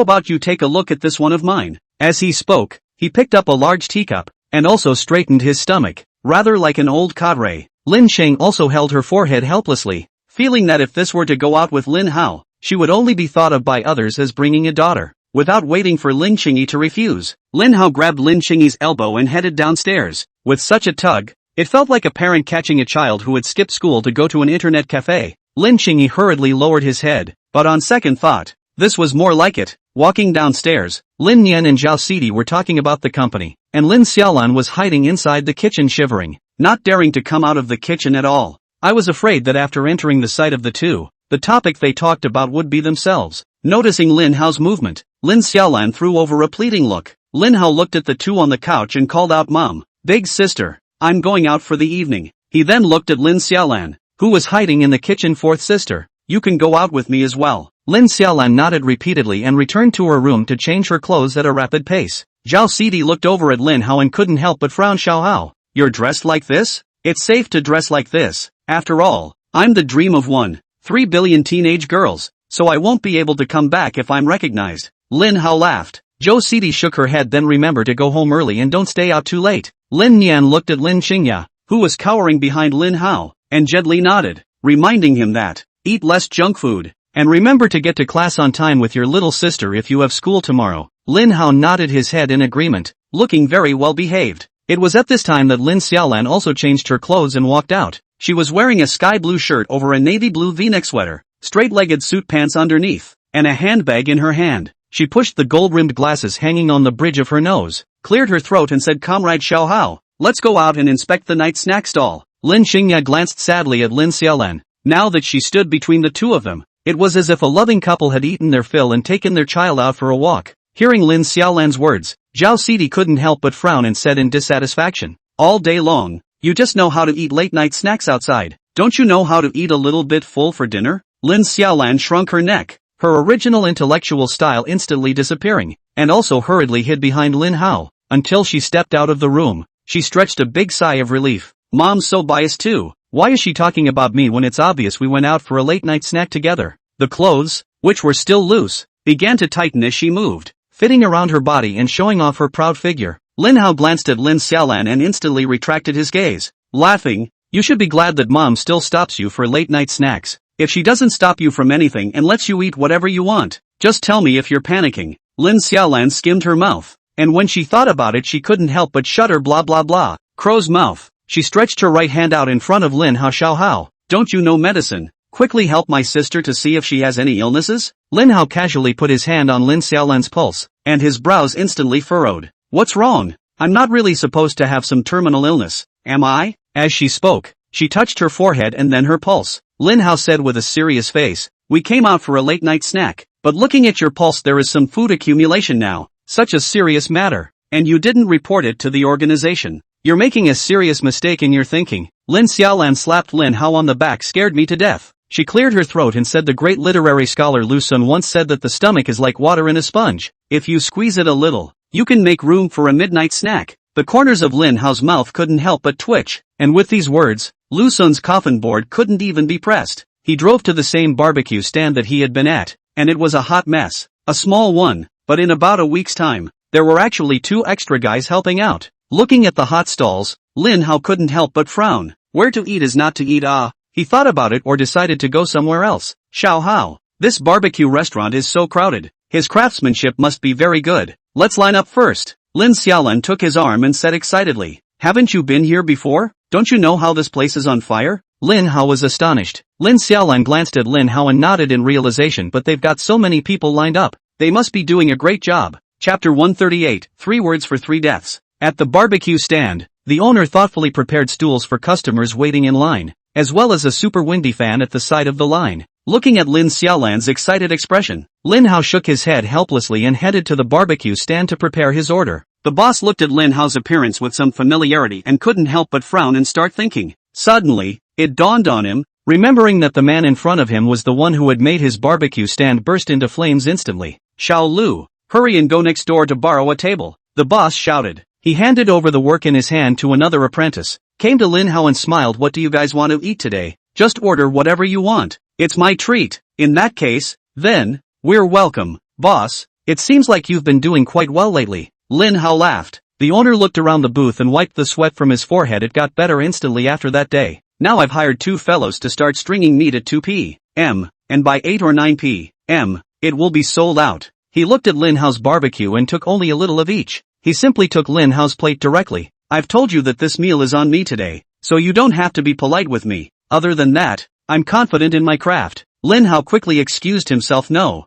about you take a look at this one of mine? As he spoke, he picked up a large teacup, and also straightened his stomach, rather like an old cadre. Lin Chang also held her forehead helplessly, feeling that if this were to go out with Lin Hao, she would only be thought of by others as bringing a daughter. Without waiting for Lin Qingyi to refuse, Lin Hao grabbed Lin Qingyi's elbow and headed downstairs. With such a tug, it felt like a parent catching a child who had skipped school to go to an internet cafe. Lin Qingyi hurriedly lowered his head, but on second thought, this was more like it. Walking downstairs, Lin Nian and Zhao Sidi were talking about the company, and Lin Xiaolan was hiding inside the kitchen shivering, not daring to come out of the kitchen at all. I was afraid that after entering the sight of the two, the topic they talked about would be themselves. Noticing Lin Hao's movement, Lin Xiaolan threw over a pleading look. Lin Hao looked at the two on the couch and called out, Mom, big sister, I'm going out for the evening. He then looked at Lin Xiaolan, who was hiding in the kitchen. Fourth sister, you can go out with me as well. Lin Xiaolan nodded repeatedly and returned to her room to change her clothes at a rapid pace. Zhao Sidi looked over at Lin Hao and couldn't help but frown. Xiao Hao, you're dressed like this? It's safe to dress like this. After all, I'm the dream of 1.3 billion teenage girls, so I won't be able to come back if I'm recognized. Lin Hao laughed. Zhao Sidi shook her head. Then remember to go home early and don't stay out too late. Lin Nian looked at Lin Qingya, who was cowering behind Lin Hao, and gently nodded, reminding him that, eat less junk food, and remember to get to class on time with your little sister if you have school tomorrow. Lin Hao nodded his head in agreement, looking very well behaved. It was at this time that Lin Xiaolan also changed her clothes and walked out. She was wearing a sky blue shirt over a navy blue v-neck sweater, straight-legged suit pants underneath, and a handbag in her hand. She pushed the gold-rimmed glasses hanging on the bridge of her nose, cleared her throat and said, Comrade Xiao Hao, let's go out and inspect the night snack stall. Lin Qingya glanced sadly at Lin Xiaolan. Now that she stood between the two of them, it was as if a loving couple had eaten their fill and taken their child out for a walk. Hearing Lin Xiaolan's words, Zhao Sidi couldn't help but frown and said in dissatisfaction, all day long, you just know how to eat late-night snacks outside. Don't you know how to eat a little bit full for dinner? Lin Xiaolan shrunk her neck, her original intellectual style instantly disappearing, and also hurriedly hid behind Lin Hao, until she stepped out of the room. She stretched a big sigh of relief. Mom's so biased too. Why is she talking about me when it's obvious we went out for a late-night snack together? The clothes, which were still loose, began to tighten as she moved, fitting around her body and showing off her proud figure. Lin Hao glanced at Lin Xiaolan and instantly retracted his gaze, laughing, you should be glad that Mom still stops you for late-night snacks. If she doesn't stop you from anything and lets you eat whatever you want, just tell me if you're panicking. Lin Xiaolan skimmed her mouth, and when she thought about it she couldn't help but shudder. Blah blah blah. Crow's mouth. She stretched her right hand out in front of Lin Hao. Xiao Hao, don't you know medicine? Quickly help my sister to see if she has any illnesses? Lin Hao casually put his hand on Lin Xiaolan's pulse, and his brows instantly furrowed. What's wrong? I'm not really supposed to have some terminal illness, am I? As she spoke, she touched her forehead and then her pulse. Lin Hao said with a serious face, we came out for a late-night snack, but looking at your pulse there is some food accumulation now. Such a serious matter, and you didn't report it to the organization. You're making a serious mistake in your thinking. Lin Xiaolan slapped Lin Hao on the back. Scared me to death. She cleared her throat and said the great literary scholar Lu Sun once said that the stomach is like water in a sponge. If you squeeze it a little, you can make room for a midnight snack. The corners of Lin Hao's mouth couldn't help but twitch, and with these words, Lu Sun's coffin board couldn't even be pressed. He drove to the same barbecue stand that he had been at, and it was a hot mess. A small one, but in about a week's time, there were actually 2 extra guys helping out. Looking at the hot stalls, Lin Hao couldn't help but frown. Where to eat is not to eat. He thought about it or decided to go somewhere else. Xiao Hao. This barbecue restaurant is so crowded. His craftsmanship must be very good. Let's line up first. Lin Xiaolan took his arm and said excitedly, "Haven't you been here before? Don't you know how this place is on fire?" Lin Hao was astonished. Lin Xiaolan glanced at Lin Hao and nodded in realization, but they've got so many people lined up. They must be doing a great job. Chapter 138, 3 words for 3 deaths. At the barbecue stand, the owner thoughtfully prepared stools for customers waiting in line, as well as a super windy fan at the side of the line. Looking at Lin Xiaolan's excited expression, Lin Hao shook his head helplessly and headed to the barbecue stand to prepare his order. The boss looked at Lin Hao's appearance with some familiarity and couldn't help but frown and start thinking. Suddenly, it dawned on him, remembering that the man in front of him was the one who had made his barbecue stand burst into flames instantly. "Xiao Lu, hurry and go next door to borrow a table," the boss shouted. He handed over the work in his hand to another apprentice, came to Lin Hao and smiled. "What do you guys want to eat today? Just order whatever you want. It's my treat." "In that case, then, we're welcome, boss. It seems like you've been doing quite well lately." Lin Hao laughed. The owner looked around the booth and wiped the sweat from his forehead. It got better instantly after that day. "Now I've hired 2 fellows to start stringing meat at 2 p.m., and by 8 or 9 p.m., it will be sold out." He looked at Lin Hao's barbecue and took only a little of each. He simply took Lin Hao's plate directly. "I've told you that this meal is on me today, so you don't have to be polite with me. Other than that, I'm confident in my craft." Lin Hao quickly excused himself. No,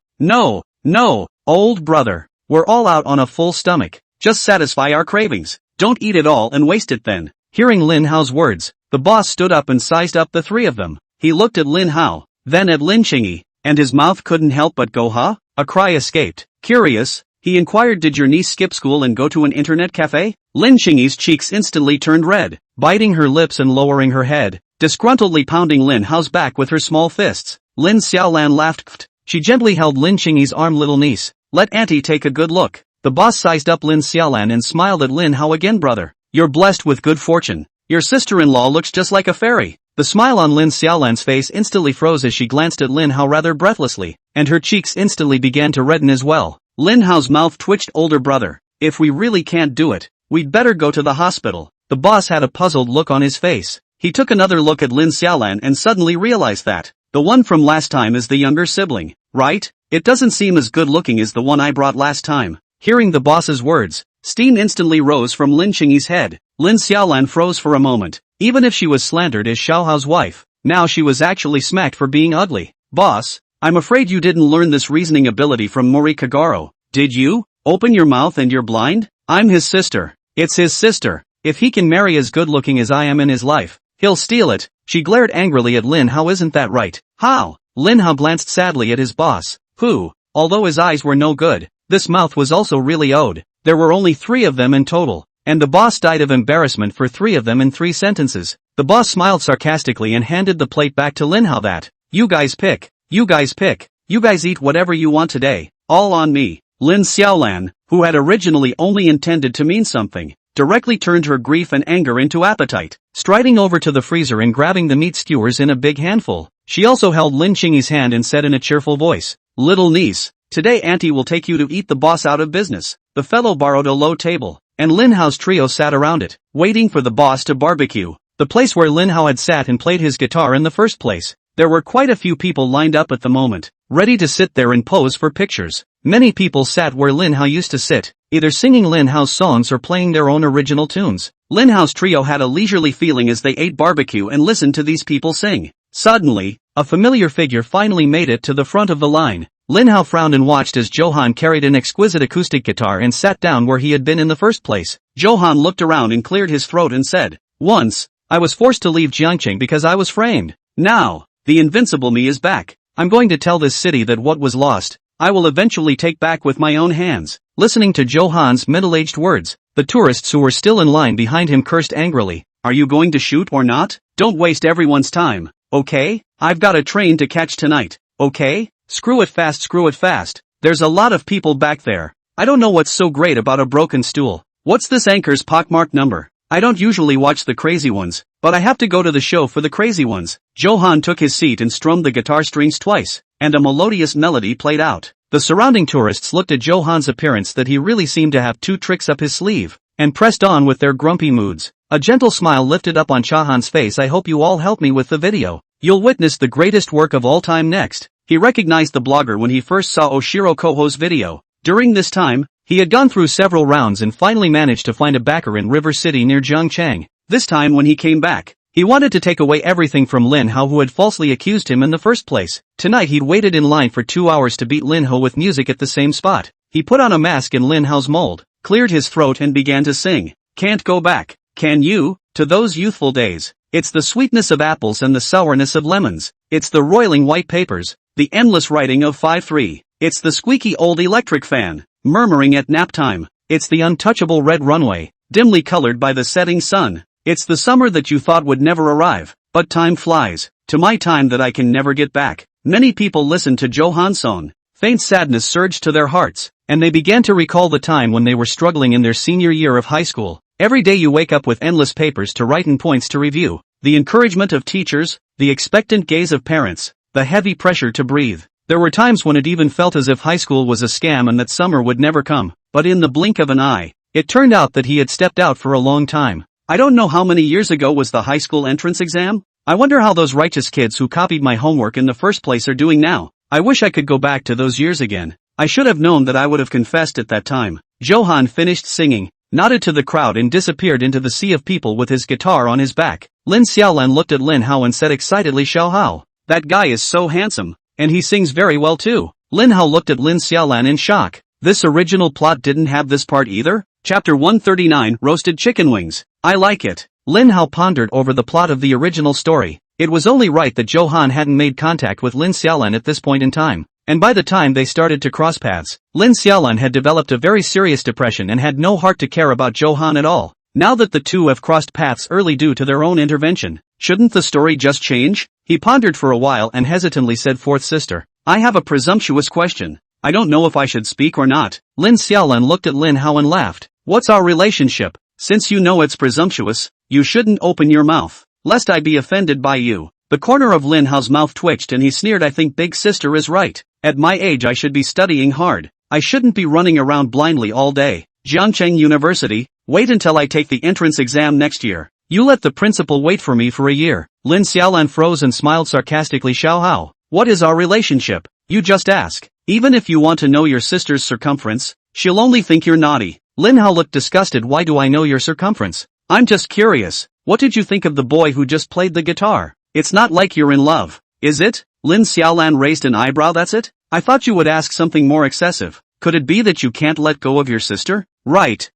old brother. We're all out on a full stomach. Just satisfy our cravings. Don't eat it all and waste it then." Hearing Lin Hao's words, the boss stood up and sized up the 3 of them. He looked at Lin Hao, then at Lin Qingyi, and his mouth couldn't help but go huh? A cry escaped. "Curious?" he inquired. "Did your niece skip school and go to an internet cafe?" Lin Qingyi's cheeks instantly turned red, biting her lips and lowering her head, disgruntledly pounding Lin Hao's back with her small fists. Lin Xiaolan laughed. She gently held Lin Qingyi's arm. "Little niece, let auntie take a good look." The boss sized up Lin Xiaolan and smiled at Lin Hao again. "Brother, you're blessed with good fortune. Your sister-in-law looks just like a fairy." The smile on Lin Xiaolan's face instantly froze as she glanced at Lin Hao rather breathlessly, and her cheeks instantly began to redden as well. Lin Hao's mouth twitched. "Older brother, if we really can't do it, we'd better go to the hospital." The boss had a puzzled look on his face. He took another look at Lin Xiaolan and suddenly realized that the one from last time is the younger sibling, right? It doesn't seem as good looking as the one I brought last time. Hearing the boss's words, steam instantly rose from Lin Qingyi's head. Lin Xiaolan froze for a moment. Even if she was slandered as Xiao Hao's wife, now she was actually smacked for being ugly. "Boss, I'm afraid you didn't learn this reasoning ability from Mori Kagaro, did you? Open your mouth and you're blind? I'm his sister." "It's his sister. If he can marry as good looking as I am in his life, he'll steal it." She glared angrily at Lin Hao. "Isn't that right? How?" Lin Hao glanced sadly at his boss, who, although his eyes were no good, this mouth was also really odd. There were only 3 of them in total, and the boss died of embarrassment for 3 of them in 3 sentences. The boss smiled sarcastically and handed the plate back to Lin Hao. "That, you guys pick. You guys eat whatever you want today. All on me." Lin Xiaolan, who had originally only intended to mean something, directly turned her grief and anger into appetite. Striding over to the freezer and grabbing the meat skewers in a big handful, she also held Lin Qingyi's hand and said in a cheerful voice, "Little niece, today auntie will take you to eat the boss out of business." The fellow borrowed a low table, and Lin Hao's trio sat around it, waiting for the boss to barbecue. The place where Lin Hao had sat and played his guitar in the first place. There were quite a few people lined up at the moment, ready to sit there and pose for pictures. Many people sat where Lin Hao used to sit, either singing Lin Hao's songs or playing their own original tunes. Lin Hao's trio had a leisurely feeling as they ate barbecue and listened to these people sing. Suddenly, a familiar figure finally made it to the front of the line. Lin Hao frowned and watched as Johan carried an exquisite acoustic guitar and sat down where he had been in the first place. Johan looked around and cleared his throat and said, "Once, I was forced to leave Jiangqing because I was framed. Now, the invincible me is back. I'm going to tell this city that what was lost, I will eventually take back with my own hands." Listening to Johan's middle-aged words, the tourists who were still in line behind him cursed angrily. "Are you going to shoot or not? Don't waste everyone's time, okay? I've got a train to catch tonight, okay? Screw it fast. There's a lot of people back there. I don't know what's so great about a broken stool. What's this anchor's pockmarked number? I don't usually watch the crazy ones, but I have to go to the show for the crazy ones." Johan took his seat and strummed the guitar strings twice. and a melodious melody played out. The surrounding tourists looked at Johan's appearance that he really seemed to have two tricks up his sleeve, and pressed on with their grumpy moods. A gentle smile lifted up on Chahan's face. I hope you all help me with the video. You'll witness the greatest work of all time next. He recognized the blogger when he first saw Oshiro Koho's video. During this time, he had gone through several rounds and finally managed to find a backer in River City near Jiangchang. This time when he came back, he wanted to take away everything from Lin Hao, who had falsely accused him in the first place. Tonight he'd waited in line for 2 hours to beat Lin Hao with music at the same spot. He put on a mask in Lin Hao's mold, cleared his throat and began to sing. Can't go back, can you, to those youthful days? It's the sweetness of apples and the sourness of lemons. It's the roiling white papers, the endless writing of 5-3. It's the squeaky old electric fan, murmuring at nap time. It's the untouchable red runway, dimly colored by the setting sun. It's the summer that you thought would never arrive, but time flies, to my time that I can never get back. Many people listened to Johan's song. Faint sadness surged to their hearts, and they began to recall the time when they were struggling in their senior year of high school. Every day you wake up with endless papers to write and points to review. The encouragement of teachers, the expectant gaze of parents, the heavy pressure to breathe. There were times when it even felt as if high school was a scam and that summer would never come. But in the blink of an eye, it turned out that he had stepped out for a long time. I don't know how many years ago was the high school entrance exam. I wonder how those righteous kids who copied my homework in the first place are doing now. I wish I could go back to those years again. I should have known that I would have confessed at that time. Johan finished singing, nodded to the crowd and disappeared into the sea of people with his guitar on his back. Lin Xiaolan looked at Lin Hao and said excitedly, Xiao Hao, that guy is so handsome, and he sings very well too. Lin Hao looked at Lin Xiaolan in shock. This original plot didn't have this part either? Chapter 139, Roasted Chicken Wings. I like it. Lin Hao pondered over the plot of the original story. It was only right that Johan hadn't made contact with Lin Xiaolan at this point in time. And by the time they started to cross paths, Lin Xiaolan had developed a very serious depression and had no heart to care about Johan at all. Now that the two have crossed paths early due to their own intervention, shouldn't the story just change? He pondered for a while and hesitantly said, Fourth sister, I have a presumptuous question. I don't know if I should speak or not. Lin Xiaolan looked at Lin Hao and laughed. What's our relationship? Since you know it's presumptuous, you shouldn't open your mouth, lest I be offended by you. The corner of Lin Hao's mouth twitched and he sneered, I think big sister is right. At my age I should be studying hard. I shouldn't be running around blindly all day. Jiangcheng University, wait until I take the entrance exam next year. You let the principal wait for me for a year. Lin Xiaolan froze and smiled sarcastically. Xiao Hao, what is our relationship? You just ask. Even if you want to know your sister's circumference, she'll only think you're naughty. Lin Hao looked disgusted. Why do I know your circumference? I'm just curious. What did you think of the boy who just played the guitar? It's not like you're in love, is it? Lin Xiaolan raised an eyebrow. That's it? I thought you would ask something more excessive. Could it be that you can't let go of your sister? Right.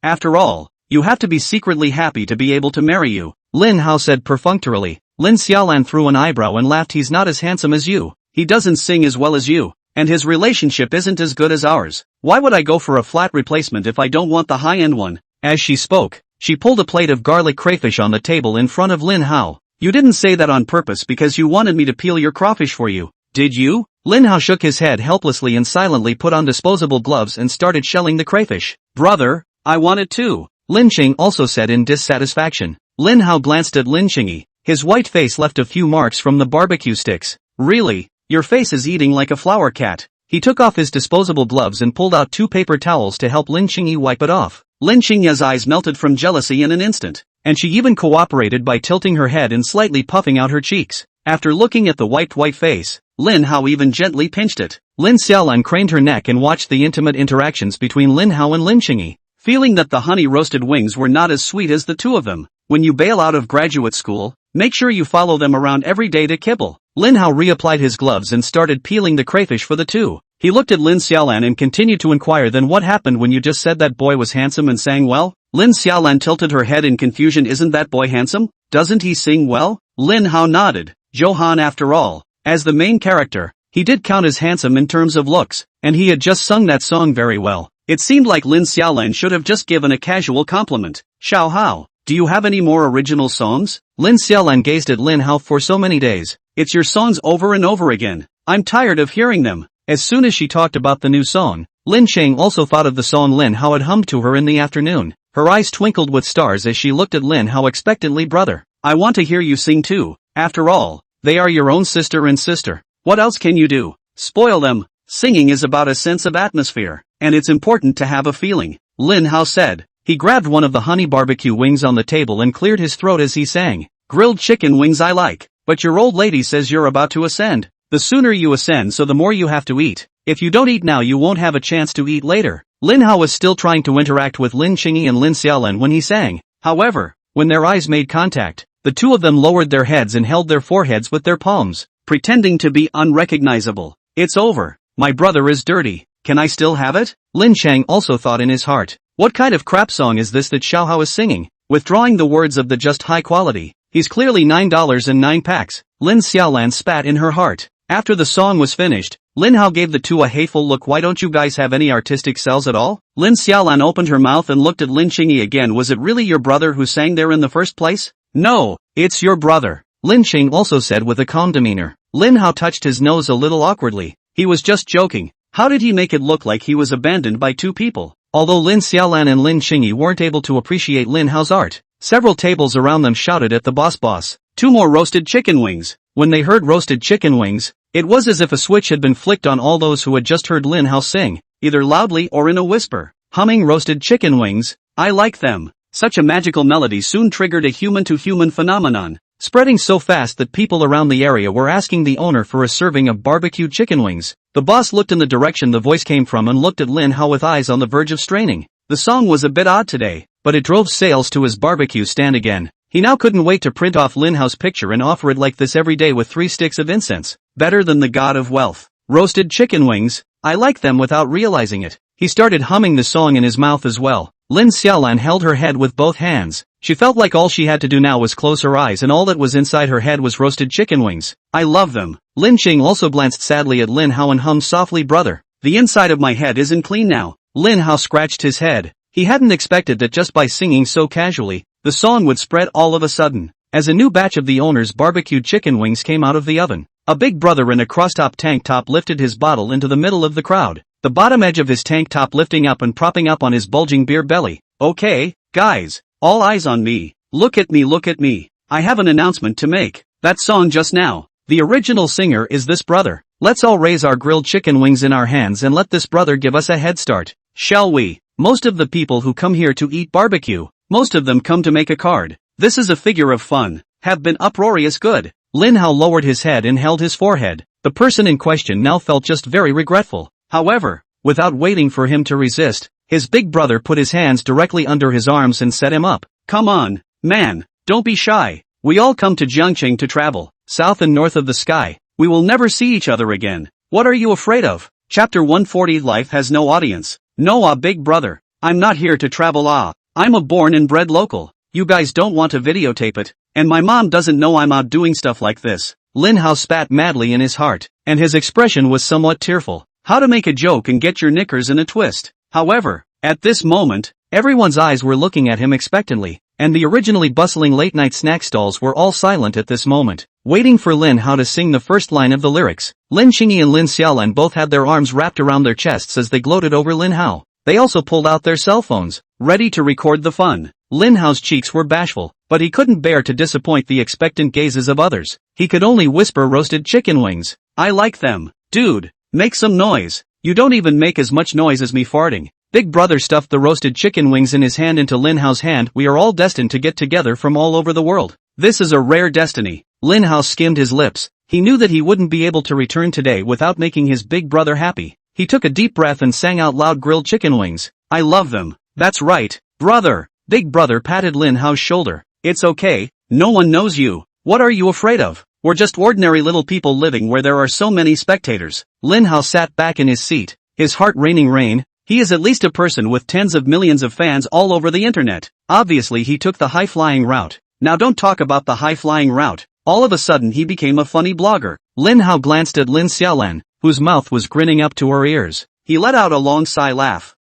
After all, you have to be secretly happy to be able to marry you. Lin Hao said perfunctorily. Lin Xiaolan threw an eyebrow and laughed. He's not as handsome as you. He doesn't sing as well as you. And his relationship isn't as good as ours. Why would I go for a flat replacement if I don't want the high-end one? As she spoke, she pulled a plate of garlic crayfish on the table in front of Lin Hao. You didn't say that on purpose because you wanted me to peel your crawfish for you, did you? Lin Hao shook his head helplessly and silently put on disposable gloves and started shelling the crayfish. Brother, I want it too, Lin Qing also said in dissatisfaction. Lin Hao glanced at Lin Qingy. His white face left a few marks from the barbecue sticks. Really? Your face is eating like a flower cat. He took off his disposable gloves and pulled out 2 paper towels to help Lin Qingyi wipe it off. Lin Qingya's eyes melted from jealousy in an instant, and she even cooperated by tilting her head and slightly puffing out her cheeks. After looking at the white face, Lin Hao even gently pinched it. Lin Xiaolan craned her neck and watched the intimate interactions between Lin Hao and Lin Qingyi, feeling that the honey-roasted wings were not as sweet as the two of them. When you bail out of graduate school, make sure you follow them around every day to kibble. Lin Hao reapplied his gloves and started peeling the crayfish for the two. He looked at Lin Xiaolan and continued to inquire, then what happened when you just said that boy was handsome and sang well? Lin Xiaolan tilted her head in confusion. Isn't that boy handsome? Doesn't he sing well? Lin Hao nodded. Johan, after all, as the main character, he did count as handsome in terms of looks, and he had just sung that song very well. It seemed like Lin Xiaolan should have just given a casual compliment. Xiao Hao, do you have any more original songs? Lin Xiaolan gazed at Lin Hao for so many days. It's your songs over and over again. I'm tired of hearing them. As soon as she talked about the new song, Lin Cheng also thought of the song Lin Hao had hummed to her in the afternoon. Her eyes twinkled with stars as she looked at Lin Hao expectantly. Brother, I want to hear you sing too. After all, they are your own sister and sister. What else can you do? Spoil them. Singing is about a sense of atmosphere, and it's important to have a feeling, Lin Hao said. He grabbed one of the honey barbecue wings on the table and cleared his throat as he sang. Grilled chicken wings I like, but your old lady says you're about to ascend. The sooner you ascend, so the more you have to eat. If you don't eat now, you won't have a chance to eat later. Lin Hao was still trying to interact with Lin Qingyi and Lin Xiaolan when he sang. However, when their eyes made contact, the two of them lowered their heads and held their foreheads with their palms, pretending to be unrecognizable. It's over. My brother is dirty. Can I still have it? Lin Chang also thought in his heart. What kind of crap song is this that Xiaohao is singing? Withdrawing the words of the just high quality. He's clearly $9.09. Lin Xiaolan spat in her heart. After the song was finished, Lin Hao gave the two a hateful look. Why don't you guys have any artistic cells at all? Lin Xiaolan opened her mouth and looked at Lin Qingyi again. Was it really your brother who sang there in the first place? No, it's your brother, Lin Qing also said with a calm demeanor. Lin Hao touched his nose a little awkwardly. He was just joking. How did he make it look like he was abandoned by two people? Although Lin Xiaolan and Lin Qingyi weren't able to appreciate Lin Hao's art, several tables around them shouted at the boss. 2 more roasted chicken wings. When they heard roasted chicken wings, it was as if a switch had been flicked on all those who had just heard Lin Hao sing, either loudly or in a whisper. Humming roasted chicken wings, I like them. Such a magical melody soon triggered a human-to-human phenomenon, spreading so fast that people around the area were asking the owner for a serving of barbecued chicken wings. The boss looked in the direction the voice came from and looked at Lin Hao with eyes on the verge of straining. The song was a bit odd today, but it drove sales to his barbecue stand again. He now couldn't wait to print off Lin Hao's picture and offer it like this every day with 3 sticks of incense. Better than the god of wealth. Roasted chicken wings, I like them without realizing it. He started humming the song in his mouth as well. Lin Xiaolan held her head with both hands. She felt like all she had to do now was close her eyes and all that was inside her head was roasted chicken wings. I love them. Lin Qing also glanced sadly at Lin Hao and hummed softly, brother. The inside of my head isn't clean now. Lin Hao scratched his head. He hadn't expected that just by singing so casually, the song would spread all of a sudden. As a new batch of the owner's barbecued chicken wings came out of the oven, a big brother in a crosstop tank top lifted his bottle into the middle of the crowd, the bottom edge of his tank top lifting up and propping up on his bulging beer belly. Okay, guys, all eyes on me. Look at me. I have an announcement to make. That song just now, the original singer is this brother. Let's all raise our grilled chicken wings in our hands and let this brother give us a head start, shall we? Most of the people who come here to eat barbecue, most of them come to make a card. This is a figure of fun. Have been uproarious good. Lin Hao lowered his head and held his forehead. The person in question now felt just very regretful. However, without waiting for him to resist, his big brother put his hands directly under his arms and set him up. Come on, man, don't be shy. We all come to Jiangqing to travel, south and north of the sky. We will never see each other again. What are you afraid of? Chapter 140. Life has no audience. No, big brother. I'm not here to travel. I'm a born and bred local. You guys don't want to videotape it, and my mom doesn't know I'm out doing stuff like this. Lin Hao spat madly in his heart, and his expression was somewhat tearful. How to make a joke and get your knickers in a twist. However, at this moment, everyone's eyes were looking at him expectantly, and the originally bustling late-night snack stalls were all silent at this moment, waiting for Lin Hao to sing the first line of the lyrics. Lin Qingyi and Lin Xiaolan both had their arms wrapped around their chests as they gloated over Lin Hao. They also pulled out their cell phones, ready to record the fun. Lin Hao's cheeks were bashful, but he couldn't bear to disappoint the expectant gazes of others. He could only whisper roasted chicken wings. I like them. Dude, make some noise. You don't even make as much noise as me farting. Big brother stuffed the roasted chicken wings in his hand into Lin Hao's hand. We are all destined to get together from all over the world. This is a rare destiny. Lin Hao skimmed his lips. He knew that he wouldn't be able to return today without making his big brother happy. He took a deep breath and sang out loud, grilled chicken wings. I love them. That's right, brother. Big brother patted Lin Hao's shoulder. It's okay, no one knows you. What are you afraid of? We're just ordinary little people living where there are so many spectators. Lin Hao sat back in his seat, his heart raining rain. He is at least a person with tens of millions of fans all over the internet. Obviously he took the high-flying route. Now don't talk about the high-flying route. All of a sudden he became a funny blogger. Lin Hao glanced at Lin Xiaolan, whose mouth was grinning up to her ears. He let out a long sigh. Laugh.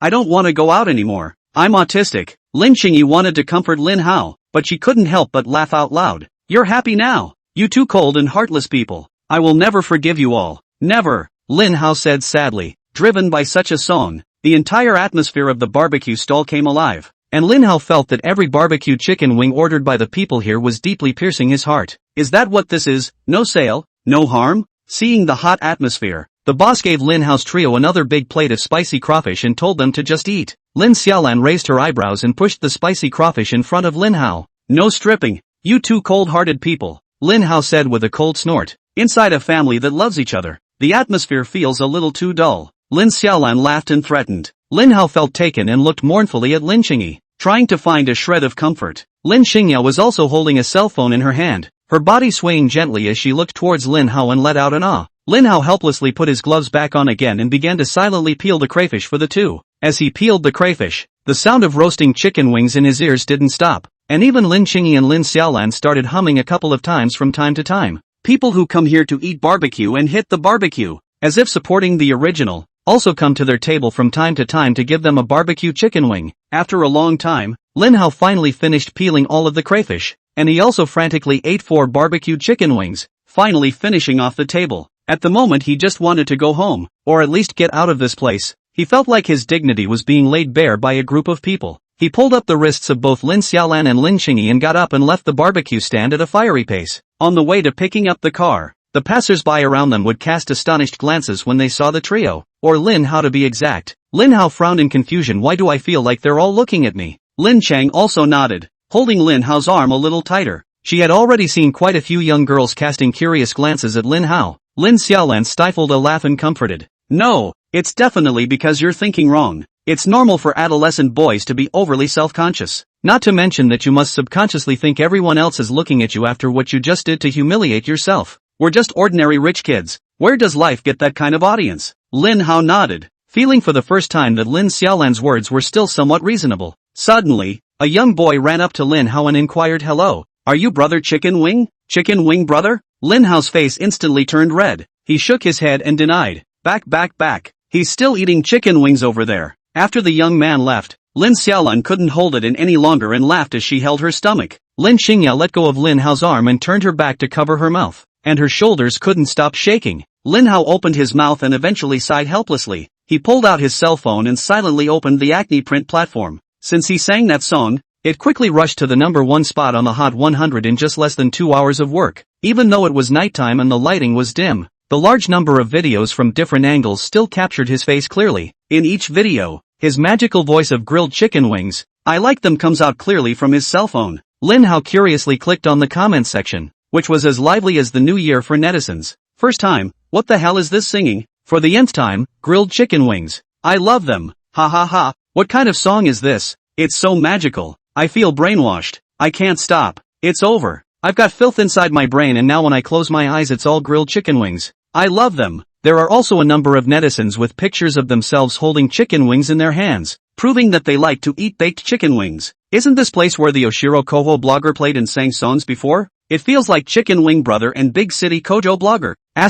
I don't want to go out anymore. I'm autistic. Lin Qingyi wanted to comfort Lin Hao, but she couldn't help but laugh out loud. You're happy now. You two cold and heartless people. I will never forgive you all. Never. Lin Hao said sadly. Driven by such a song, the entire atmosphere of the barbecue stall came alive, and Lin Hao felt that every barbecue chicken wing ordered by the people here was deeply piercing his heart. Is that what this is? No sale? No harm? Seeing the hot atmosphere, the boss gave Lin Hao's trio another big plate of spicy crawfish and told them to just eat. Lin Xiaolan raised her eyebrows and pushed the spicy crawfish in front of Lin Hao. No stripping, you two cold-hearted people, Lin Hao said with a cold snort. Inside a family that loves each other, the atmosphere feels a little too dull. Lin Xiaolan laughed and threatened. Lin Hao felt taken and looked mournfully at Lin Qingyi, trying to find a shred of comfort. Lin Qingyi was also holding a cell phone in her hand, her body swaying gently as she looked towards Lin Hao and let out an ah. Lin Hao helplessly put his gloves back on again and began to silently peel the crayfish for the two. As he peeled the crayfish, the sound of roasting chicken wings in his ears didn't stop, and even Lin Qingyi and Lin Xiaolan started humming a couple of times from time to time. People who come here to eat barbecue and hit the barbecue, as if supporting the original, also come to their table from time to give them a barbecue chicken wing. After a long time, Lin Hao finally finished peeling all of the crayfish, and he also frantically ate 4 barbecue chicken wings, finally finishing off the table. At the moment he just wanted to go home, or at least get out of this place. He felt like his dignity was being laid bare by a group of people. He pulled up the wrists of both Lin Xiaolan and Lin Qingyi and got up and left the barbecue stand at a fiery pace. On the way to picking up the car, the passers-by around them would cast astonished glances when they saw the trio, or Lin Hao to be exact. Lin Hao frowned in confusion. Why do I feel like they're all looking at me? Lin Chang also nodded, holding Lin Hao's arm a little tighter. She had already seen quite a few young girls casting curious glances at Lin Hao. Lin Xiaolan stifled a laugh and comforted. No, it's definitely because you're thinking wrong. It's normal for adolescent boys to be overly self-conscious. Not to mention that you must subconsciously think everyone else is looking at you after what you just did to humiliate yourself. We're just ordinary rich kids. Where does life get that kind of audience? Lin Hao nodded, feeling for the first time that Lin Xiaolan's words were still somewhat reasonable. Suddenly, a young boy ran up to Lin Hao and inquired, hello, are you brother Chicken Wing? Chicken Wing brother? Lin Hao's face instantly turned red. He shook his head and denied. Back. He's still eating chicken wings over there. After the young man left, Lin Xiaolan couldn't hold it in any longer and laughed as she held her stomach. Lin Qingyi let go of Lin Hao's arm and turned her back to cover her mouth, and her shoulders couldn't stop shaking. Lin Hao opened his mouth and eventually sighed helplessly. He pulled out his cell phone and silently opened the Acne print platform. Since he sang that song, it quickly rushed to the #1 spot on the Hot 100 in just less than 2 hours of work. Even though it was nighttime and the lighting was dim, the large number of videos from different angles still captured his face clearly. In each video, his magical voice of grilled chicken wings, I like them, comes out clearly from his cell phone. Lin Hao curiously clicked on the comments section, which was as lively as the new year for netizens. First time, what the hell is this singing? For the nth time, grilled chicken wings. I love them. Ha ha ha. What kind of song is this? It's so magical. I feel brainwashed. I can't stop. It's over. I've got filth inside my brain and now when I close my eyes it's all grilled chicken wings. I love them. There are also a number of netizens with pictures of themselves holding chicken wings in their hands, proving that they like to eat baked chicken wings. Isn't this place where the Oshiro Koho blogger played and sang songs before? It feels like Chicken Wing Brother and Big City Kojo blogger. *******.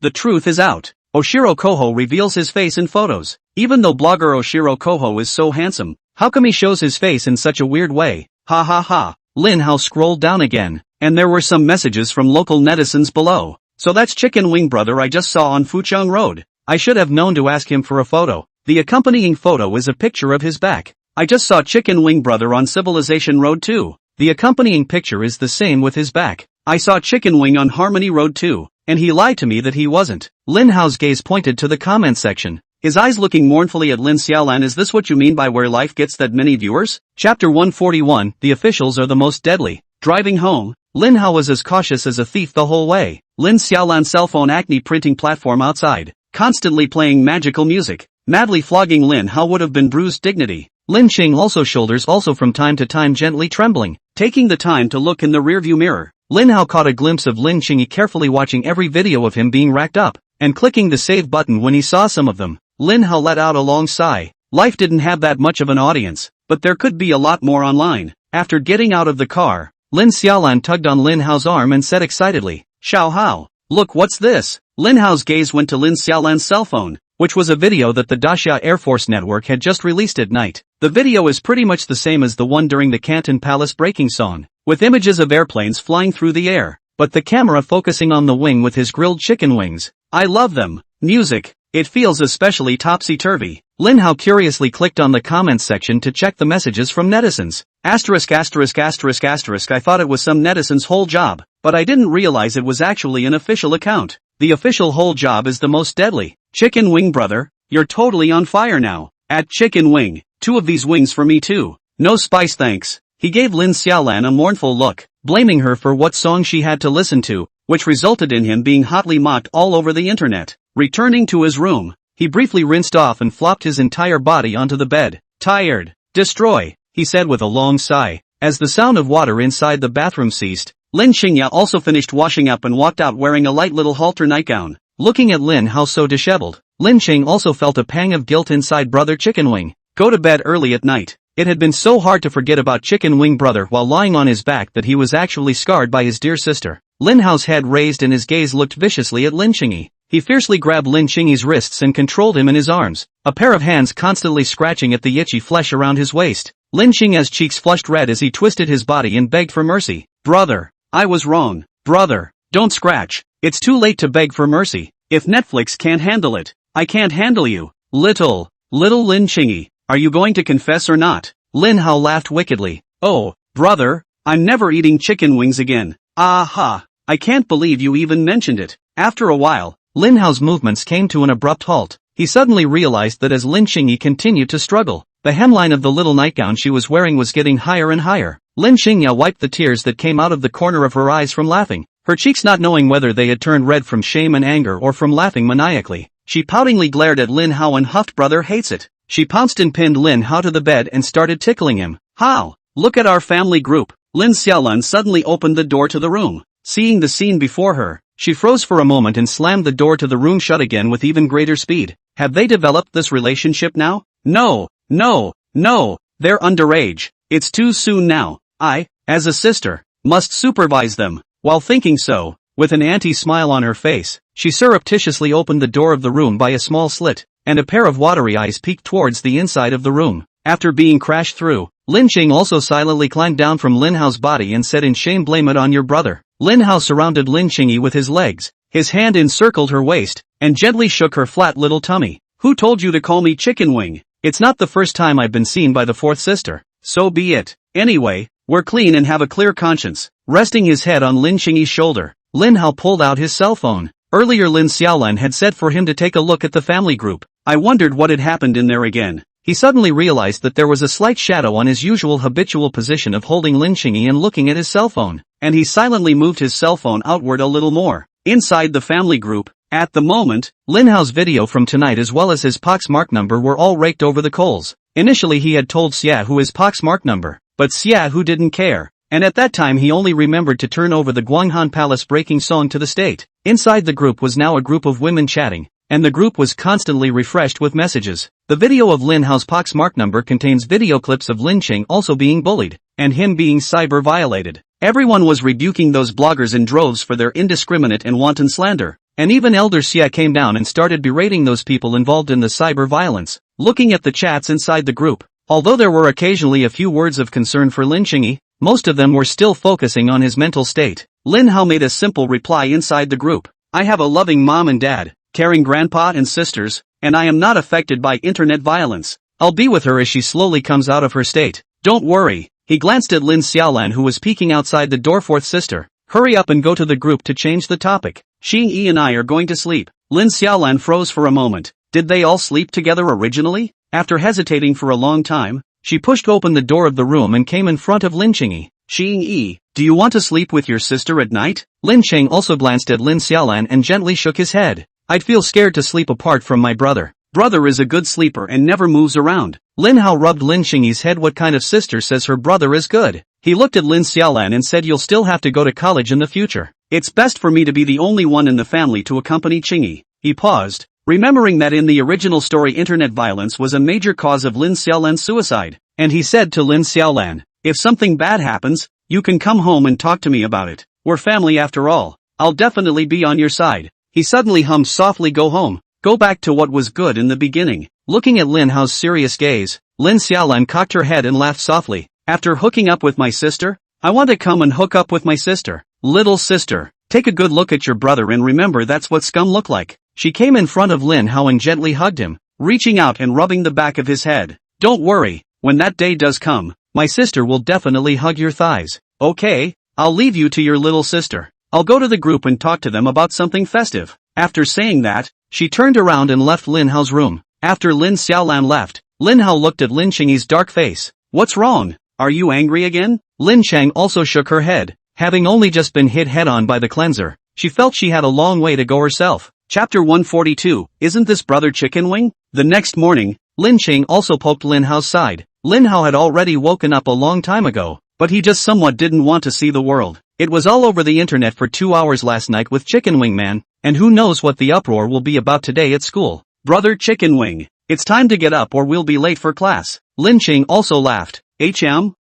The truth is out. Oshiro Koho reveals his face in photos. Even though blogger Oshiro Koho is so handsome, how come he shows his face in such a weird way? Ha ha ha. Lin Hao scrolled down again, and there were some messages from local netizens below. So that's Chicken Wing Brother I just saw on Fucheng Road. I should have known to ask him for a photo. The accompanying photo is a picture of his back. I just saw Chicken Wing Brother on Civilization Road too. The accompanying picture is the same with his back. I saw Chicken Wing on Harmony Road too, and he lied to me that he wasn't. Lin Hao's gaze pointed to the comment section, his eyes looking mournfully at Lin Xiaolan. Is this what you mean by where life gets that many viewers? Chapter 141, The Officials Are the Most Deadly. Driving home, Lin Hao was as cautious as a thief the whole way. Lin Xiaolan's cell phone Acne printing platform outside, constantly playing magical music, madly flogging Lin Hao would have been bruised dignity. Lin Qing also shoulders also from time to time gently trembling. Taking the time to look in the rearview mirror, Lin Hao caught a glimpse of Lin Qingyi carefully watching every video of him being racked up, and clicking the save button when he saw some of them. Lin Hao let out a long sigh. Life didn't have that much of an audience, but there could be a lot more online. After getting out of the car, Lin Xiaolan tugged on Lin Hao's arm and said excitedly, Xiao Hao, look, what's this? Lin Hao's gaze went to Lin Xiaolan's cell phone, which was a video that the Daxia Air Force Network had just released at night. The video is pretty much the same as the one during the Canton Palace breaking song, with images of airplanes flying through the air, but the camera focusing on the wing with his grilled chicken wings. I love them. Music. It feels especially topsy-turvy. Lin Hao curiously clicked on the comments section to check the messages from netizens. Asterisk asterisk asterisk asterisk I thought it was some netizen's whole job, but I didn't realize it was actually an official account. The official whole job is the most deadly. Chicken wing brother, you're totally on fire now. At chicken wing, 2 of these wings for me too. No spice thanks. He gave Lin Xiaolan a mournful look, blaming her for what song she had to listen to, which resulted in him being hotly mocked all over the internet. Returning to his room, he briefly rinsed off and flopped his entire body onto the bed. Tired. Destroy, he said with a long sigh. As the sound of water inside the bathroom ceased, Lin Xingya also finished washing up and walked out wearing a light little halter nightgown. Looking at Lin Hao so disheveled, Lin Qing also felt a pang of guilt inside brother Chicken Wing. Go to bed early at night. It had been so hard to forget about Chicken Wing brother while lying on his back that he was actually scarred by his dear sister. Lin Hao's head raised and his gaze looked viciously at Lin Qingyi. He fiercely grabbed Lin Qingyi's wrists and controlled him in his arms, a pair of hands constantly scratching at the itchy flesh around his waist. Lin Qingyi's cheeks flushed red as he twisted his body and begged for mercy. Brother, I was wrong. Brother, don't scratch. It's too late to beg for mercy. If Netflix can't handle it, I can't handle you. Little Lin Qingyi, are you going to confess or not? Lin Hao laughed wickedly. Oh, brother, I'm never eating chicken wings again. Aha, I can't believe you even mentioned it. After a while, Lin Hao's movements came to an abrupt halt. He suddenly realized that as Lin Qingyi continued to struggle, the hemline of the little nightgown she was wearing was getting higher and higher. Lin Qingyi wiped the tears that came out of the corner of her eyes from laughing, her cheeks not knowing whether they had turned red from shame and anger or from laughing maniacally. She poutingly glared at Lin Hao and huffed, brother hates it. She pounced and pinned Lin Hao to the bed and started tickling him. How? Look at our family group. Lin Xiaolan suddenly opened the door to the room. Seeing the scene before her, she froze for a moment and slammed the door to the room shut again with even greater speed. Have they developed this relationship now? No, they're underage. It's too soon now. I, as a sister, must supervise them. While thinking so, with an anti-smile on her face, she surreptitiously opened the door of the room by a small slit, and a pair of watery eyes peeked towards the inside of the room. After being crashed through, Lin Qing also silently climbed down from Lin Hao's body and said in shame, blame it on your brother. Lin Hao surrounded Lin Qingyi with his legs, his hand encircled her waist, and gently shook her flat little tummy. Who told you to call me chicken wing? It's not the first time I've been seen by the fourth sister. So be it. Anyway, we're clean and have a clear conscience. Resting his head on Lin Qingyi's shoulder, Lin Hao pulled out his cell phone. Earlier Lin Xiaolan had said for him to take a look at the family group. I wondered what had happened in there again. He suddenly realized that there was a slight shadow on his usual habitual position of holding Lin Qingyi and looking at his cell phone, and he silently moved his cell phone outward a little more. Inside the family group, at the moment, Lin Hao's video from tonight as well as his poxmark number were all raked over the coals. Initially he had told Xia Hu his poxmark number, but Xia Hu didn't care, and at that time he only remembered to turn over the Guanghan Palace breaking song to the state. Inside the group was now a group of women chatting, and the group was constantly refreshed with messages. The video of Lin Hao's poxmark number contains video clips of Lin Qing also being bullied, and him being cyber violated. Everyone was rebuking those bloggers in droves for their indiscriminate and wanton slander, and even Elder Xia came down and started berating those people involved in the cyber violence. Looking at the chats inside the group, although there were occasionally a few words of concern for Lin Qingyi, most of them were still focusing on his mental state. Lin Hao made a simple reply inside the group. I have a loving mom and dad, caring grandpa and sisters, and I am not affected by internet violence. I'll be with her as she slowly comes out of her state. Don't worry. He glanced at Lin Xiaolan who was peeking outside the door. Fourth sister, hurry up and go to the group to change the topic. Xing Yi and I are going to sleep. Lin Xiaolan froze for a moment. Did they all sleep together originally? After hesitating for a long time, she pushed open the door of the room and came in front of Lin Qingyi. Xing Yi, do you want to sleep with your sister at night? Lin Qing also glanced at Lin Xiaolan and gently shook his head. I'd feel scared to sleep apart from my brother. Brother is a good sleeper and never moves around. Lin Hao rubbed Lin Qingyi's head. What kind of sister says her brother is good? He looked at Lin Xiaolan and said, you'll still have to go to college in the future. It's best for me to be the only one in the family to accompany Qingyi. He paused, remembering that in the original story internet violence was a major cause of Lin Xiaolan's suicide, and he said to Lin Xiaolan, if something bad happens, you can come home and talk to me about it. We're family after all. I'll definitely be on your side. He suddenly hummed softly, go home. Go back to what was good in the beginning. Looking at Lin Hao's serious gaze, Lin Xiaolan cocked her head and laughed softly. After hooking up with my sister? I want to come and hook up with my sister. Little sister, take a good look at your brother and remember that's what scum look like. She came in front of Lin Hao and gently hugged him. reaching out and rubbing the back of his head. Don't worry, when that day does come, my sister will definitely hug your thighs. Okay, I'll leave you to your little sister. I'll go to the group and talk to them about something festive. After saying that, she turned around and left Lin Hao's room. After Lin Xiaolan left, Lin Hao looked at Lin Qingyi's dark face. What's wrong? Are you angry again? Lin Chang also shook her head. Having only just been hit head-on by the cleanser, she felt she had a long way to go herself. Chapter 142, Isn't this brother Chicken Wing? The next morning, Lin Qing also poked Lin Hao's side. Lin Hao had already woken up a long time ago, but he just somewhat didn't want to see the world. It was all over the internet for 2 hours last night with Chicken Wing Man, and who knows what the uproar will be about today at school. Brother Chicken Wing, it's time to get up or we'll be late for class. Lin Qing also laughed.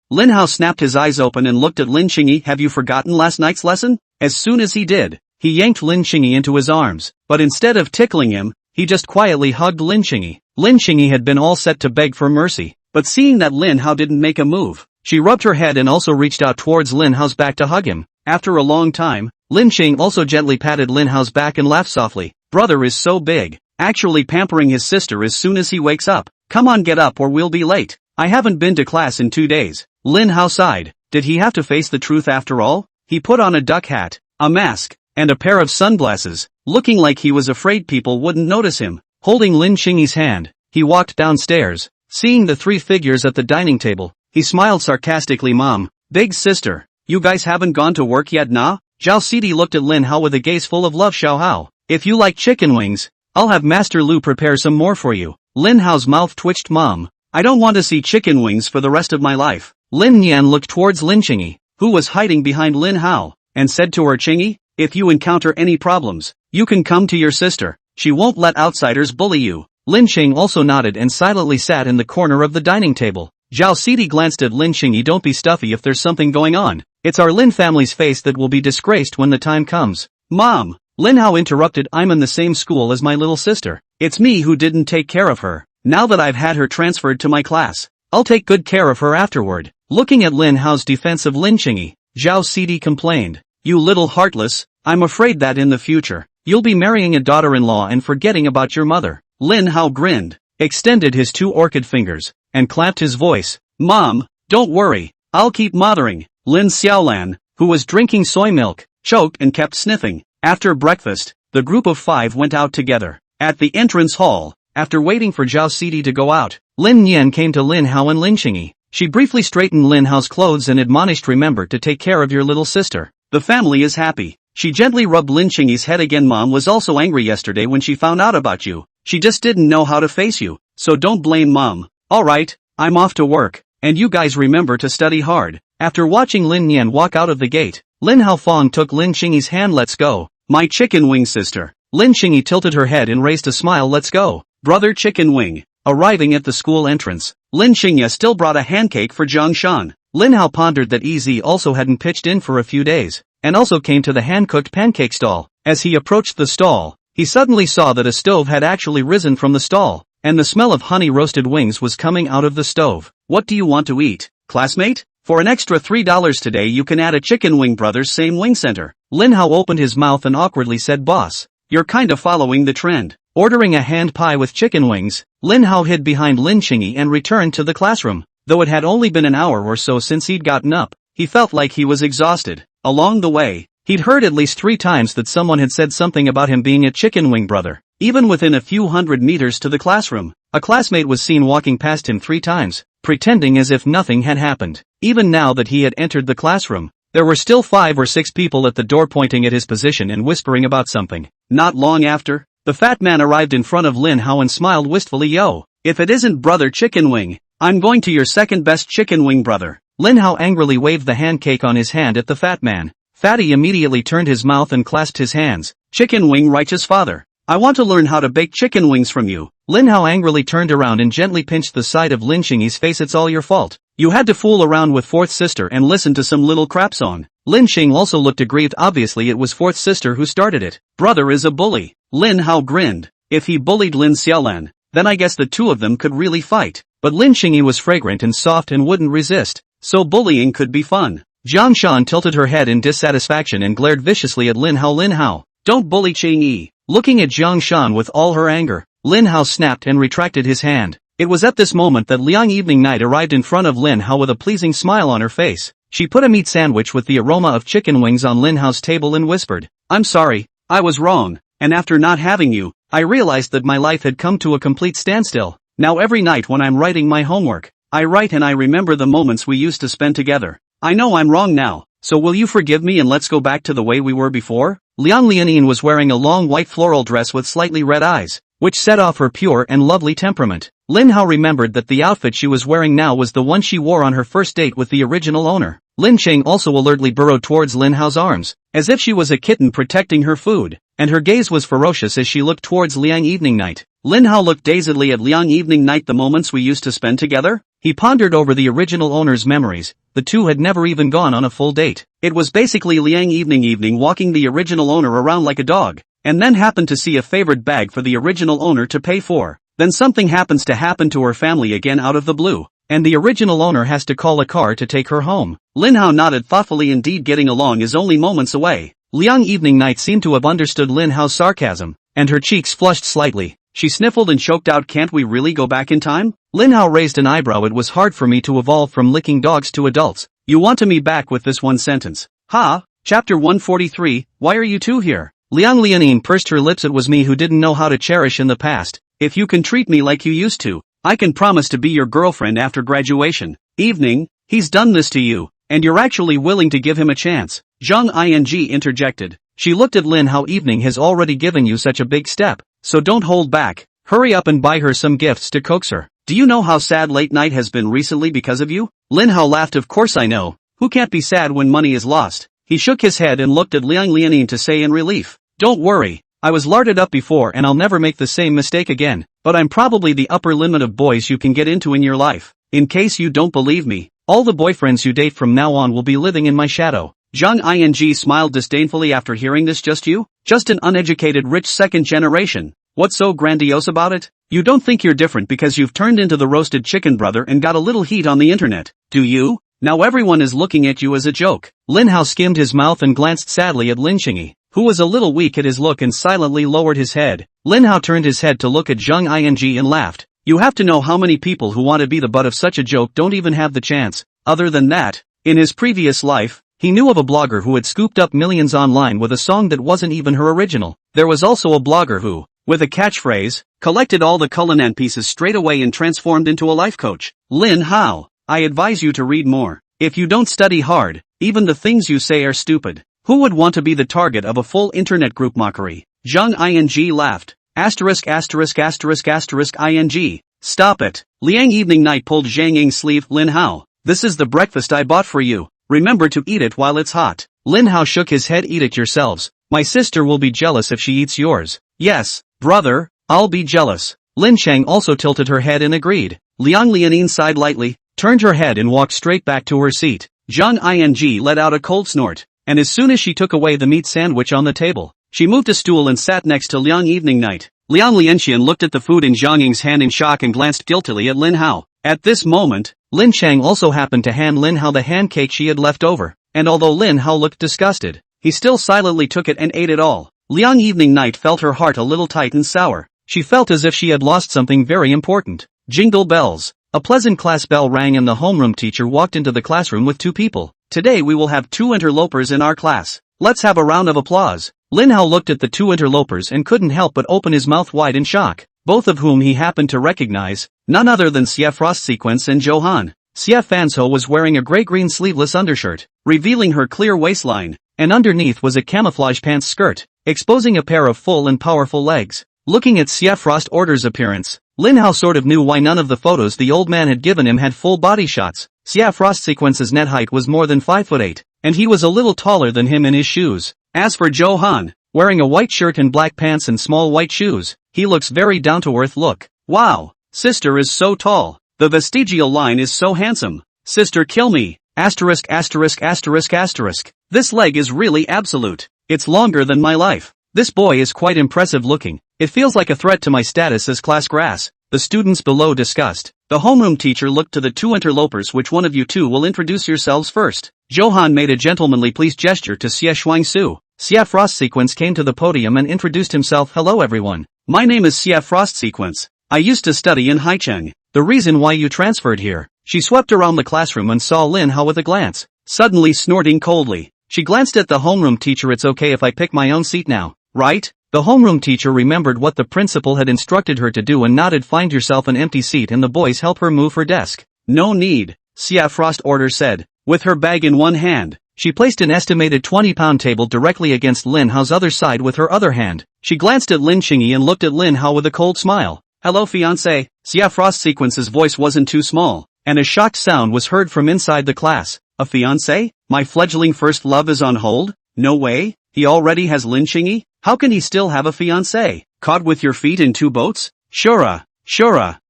Lin Hao snapped his eyes open and looked at Lin Qingyi. Have you forgotten last night's lesson? As soon as he did, he yanked Lin Qingyi into his arms, but instead of tickling him, he just quietly hugged Lin Qingyi. Lin Qingyi had been all set to beg for mercy, but seeing that Lin Hao didn't make a move, she rubbed her head and also reached out towards Lin Hao's back to hug him. After a long time, Lin Qing also gently patted Lin Hao's back and laughed softly. Brother is so big, actually pampering his sister as soon as he wakes up. Come on, get up or we'll be late. I haven't been to class in 2 days. Lin Hao sighed. Did he have to face the truth after all? He put on a duck hat, a mask, and a pair of sunglasses, looking like he was afraid people wouldn't notice him. Holding Lin Qingyi's hand, he walked downstairs. Seeing the three figures at the dining table, he smiled sarcastically. Mom, big sister, you guys haven't gone to work yet, nah? Zhao Sidi looked at Lin Hao with a gaze full of love. Xiao Hao, if you like chicken wings, I'll have Master Lu prepare some more for you. Lin Hao's mouth twitched. Mom, I don't want to see chicken wings for the rest of my life. Lin Nian looked towards Lin Qingyi, who was hiding behind Lin Hao, and said to her, Qingyi, if you encounter any problems, you can come to your sister. She won't let outsiders bully you. Lin Qing also nodded and silently sat in the corner of the dining table. Zhao Sidi glanced at Lin Qingyi. Don't be stuffy if there's something going on. It's our Lin family's face that will be disgraced when the time comes. Mom, Lin Hao interrupted. I'm in the same school as my little sister. It's me who didn't take care of her. Now that I've had her transferred to my class, I'll take good care of her afterward. Looking at Lin Hao's defense of Lin Qingyi, Zhao Sidi complained. You little heartless, I'm afraid that in the future, you'll be marrying a daughter-in-law and forgetting about your mother. Lin Hao grinned, extended his 2 orchid fingers, and clapped his voice. Mom, don't worry, I'll keep mothering. Lin Xiaolan, who was drinking soy milk, choked and kept sniffing. After breakfast, the group of 5 went out together. At the entrance hall, after waiting for Zhao Sidi to go out, Lin Nian came to Lin Hao and Lin Qingyi. She briefly straightened Lin Hao's clothes and admonished, remember to take care of your little sister. The family is happy. She gently rubbed Lin Qingyi's head again. Mom was also angry yesterday when she found out about you. She just didn't know how to face you, so don't blame Mom. Alright, I'm off to work, and you guys remember to study hard. After watching Lin Nian walk out of the gate, Lin Haofeng took Lin Qingyi's hand. Let's go. My chicken wing sister. Lin Qingyi tilted her head and raised a smile. Let's go. Brother Chicken Wing. Arriving at the school entrance, Lin Qingyi still brought a handcake for Zhang Shan. Lin Hao pondered that EZ also hadn't pitched in for a few days, and also came to the hand-cooked pancake stall. As he approached the stall, he suddenly saw that a stove had actually risen from the stall, and the smell of honey-roasted wings was coming out of the stove. What do you want to eat, classmate? For an extra $3 today you can add a Chicken Wing Brothers same wing center. Lin Hao opened his mouth and awkwardly said, Boss, you're kinda following the trend. Ordering a hand pie with chicken wings, Lin Hao hid behind Lin Qingyi and returned to the classroom. Though it had only been an hour or so since he'd gotten up, he felt like he was exhausted. Along the way, he'd heard at least 3 times that someone had said something about him being a chicken wing brother. Even within a few hundred meters to the classroom, a classmate was seen walking past him 3 times, pretending as if nothing had happened. Even now that he had entered the classroom, there were still 5 or 6 people at the door pointing at his position and whispering about something. Not long after, the fat man arrived in front of Lin Hao and smiled wistfully. Yo, if it isn't brother Chicken Wing, I'm going to your second best chicken wing brother. Lin Hao angrily waved the hand cake on his hand at the fat man. Fatty immediately turned his mouth and clasped his hands. Chicken Wing righteous father, I want to learn how to bake chicken wings from you. Lin Hao angrily turned around and gently pinched the side of Lin Qingyi's face. It's all your fault. You had to fool around with fourth sister and listen to some little crap song. Lin Qing also looked aggrieved. Obviously it was fourth sister who started it. Brother is a bully. Lin Hao grinned. If he bullied Lin Xiaolan, then I guess the 2 of them could really fight. But Lin Qingyi was fragrant and soft and wouldn't resist, so bullying could be fun. Zhang Shan tilted her head in dissatisfaction and glared viciously at Lin Hao. Lin Hao, don't bully Qingyi. Looking at Zhang Shan with all her anger, Lin Hao snapped and retracted his hand. It was at this moment that Liang Evening Night arrived in front of Lin Hao with a pleasing smile on her face. She put a meat sandwich with the aroma of chicken wings on Lin Hao's table and whispered, "I'm sorry, I was wrong, and after not having you, I realized that my life had come to a complete standstill. Now every night when I'm writing my homework, I write and I remember the moments we used to spend together. I know I'm wrong now, so will you forgive me and let's go back to the way we were before?" Liang Lianin was wearing a long white floral dress with slightly red eyes, which set off her pure and lovely temperament. Lin Hao remembered that the outfit she was wearing now was the one she wore on her first date with the original owner. Lin Cheng also alertly burrowed towards Lin Hao's arms, as if she was a kitten protecting her food, and her gaze was ferocious as she looked towards Liang Evening Night. Lin Hao looked dazedly at Liang Evening Night. The moments we used to spend together? He pondered over the original owner's memories. The two had never even gone on a full date. It was basically Liang Evening walking the original owner around like a dog, and then happened to see a favorite bag for the original owner to pay for. Then something happens to happen to her family again out of the blue, and the original owner has to call a car to take her home. Lin Hao nodded thoughtfully. Indeed, getting along is only moments away. Liang Evening Night seemed to have understood Lin Hao's sarcasm, and her cheeks flushed slightly. She sniffled and choked out, "Can't we really go back in time?" Lin Hao raised an eyebrow. "It was hard for me to evolve from licking dogs to adults. You wanted me back with this one sentence. Ha! Chapter 143, Why are you two here? Liang Lianin pursed her lips. "It was me who didn't know how to cherish in the past. If you can treat me like you used to, I can promise to be your girlfriend after graduation." Evening, he's done this to you, and you're actually willing to give him a chance. Zhang Ing interjected. She looked at Lin Hao. "Evening has already given you such a big step, so don't hold back. Hurry up and buy her some gifts to coax her. Do you know how sad late night has been recently because of you?" Lin Hao laughed. "Of course I know. Who can't be sad when money is lost?" He shook his head and looked at Liang Lianin to say in relief, "Don't worry, I was larded up before and I'll never make the same mistake again, but I'm probably the upper limit of boys you can get into in your life. In case you don't believe me, all the boyfriends you date from now on will be living in my shadow." Zhang Ing smiled disdainfully after hearing this. "Just you? Just an uneducated rich second generation? What's so grandiose about it? You don't think you're different because you've turned into the roasted chicken brother and got a little heat on the internet, do you? Now everyone is looking at you as a joke." Lin Hao skimmed his mouth and glanced sadly at Lin Chingy, who was a little weak at his look and silently lowered his head. Lin Hao turned his head to look at Zhang Ing and laughed. "You have to know how many people who want to be the butt of such a joke don't even have the chance. Other than that, in his previous life, he knew of a blogger who had scooped up millions online with a song that wasn't even her original. There was also a blogger who, with a catchphrase, collected all the Cullinan pieces straight away and transformed into a life coach. Lin Hao, I advise you to read more. If you don't study hard, even the things you say are stupid. Who would want to be the target of a full internet group mockery?" Zhang Ing laughed. *******ing. Stop it. Liang Evening Night pulled Zhang Ying's sleeve. "Lin Hao, this is the breakfast I bought for you. Remember to eat it while it's hot." Lin Hao shook his head. "Eat it yourselves. My sister will be jealous if she eats yours." "Yes, brother, I'll be jealous." Lin Cheng also tilted her head and agreed. Liang Lianin sighed lightly, turned her head and walked straight back to her seat. Zhang Ing let out a cold snort, and as soon as she took away the meat sandwich on the table, she moved a stool and sat next to Liang Evening Night. Liang Lianxian looked at the food in Zhang Ying's hand in shock and glanced guiltily at Lin Hao. At this moment, Lin Cheng also happened to hand Lin Hao the hand cake she had left over, and although Lin Hao looked disgusted, he still silently took it and ate it all. Liang Evening Night felt her heart a little tight and sour. She felt as if she had lost something very important. Jingle bells. A pleasant class bell rang and the homeroom teacher walked into the classroom with two people. "Today we will have two interlopers in our class. Let's have a round of applause." Lin Hao looked at the two interlopers and couldn't help but open his mouth wide in shock, both of whom he happened to recognize, none other than Xie Frost Sequence and Johan. Xie Fanzhou was wearing a gray green sleeveless undershirt, revealing her clear waistline, and underneath was a camouflage pants skirt, exposing a pair of full and powerful legs. Looking at Xie Frost Order's appearance, Lin Hao sort of knew why none of the photos the old man had given him had full body shots. Xie Frost Sequence's net height was more than 5'8", and he was a little taller than him in his shoes. As for Johan, wearing a white shirt and black pants and small white shoes, he looks very down-to-earth. "Look. Wow, sister is so tall. The vestigial line is so handsome. Sister, kill me. *********. This leg is really absolute. It's longer than my life. This boy is quite impressive looking. It feels like a threat to my status as class grass." The students below discussed. The homeroom teacher looked to the two interlopers. "Which one of you two will introduce yourselves first?" Johan made a gentlemanly pleased gesture to Xie Shuangsu. Xia Frost Sequence came to the podium and introduced himself. Hello everyone. My name is Xia Frost Sequence. I used to study in Haicheng. The reason why you transferred here. She swept around the classroom and saw Lin Hao with a glance. Suddenly snorting coldly, she glanced at the homeroom teacher. It's okay if I pick my own seat now, right? The homeroom teacher remembered what the principal had instructed her to do and nodded. Find yourself an empty seat and the boys help her move her desk. No need, Xia Frost order said. With her bag in one hand, she placed an estimated 20-pound table directly against Lin Hao's other side with her other hand. She glanced at Lin Qingyi and looked at Lin Hao with a cold smile. Hello fiancé. Xia Frost Sequence's voice wasn't too small, and a shocked sound was heard from inside the class. A fiancé? My fledgling first love is on hold? No way, he already has Lin Qingyi? How can he still have a fiancé? Caught with your feet in two boats? Shura,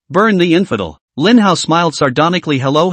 burn the infidel. Lin Hao smiled sardonically. Hello,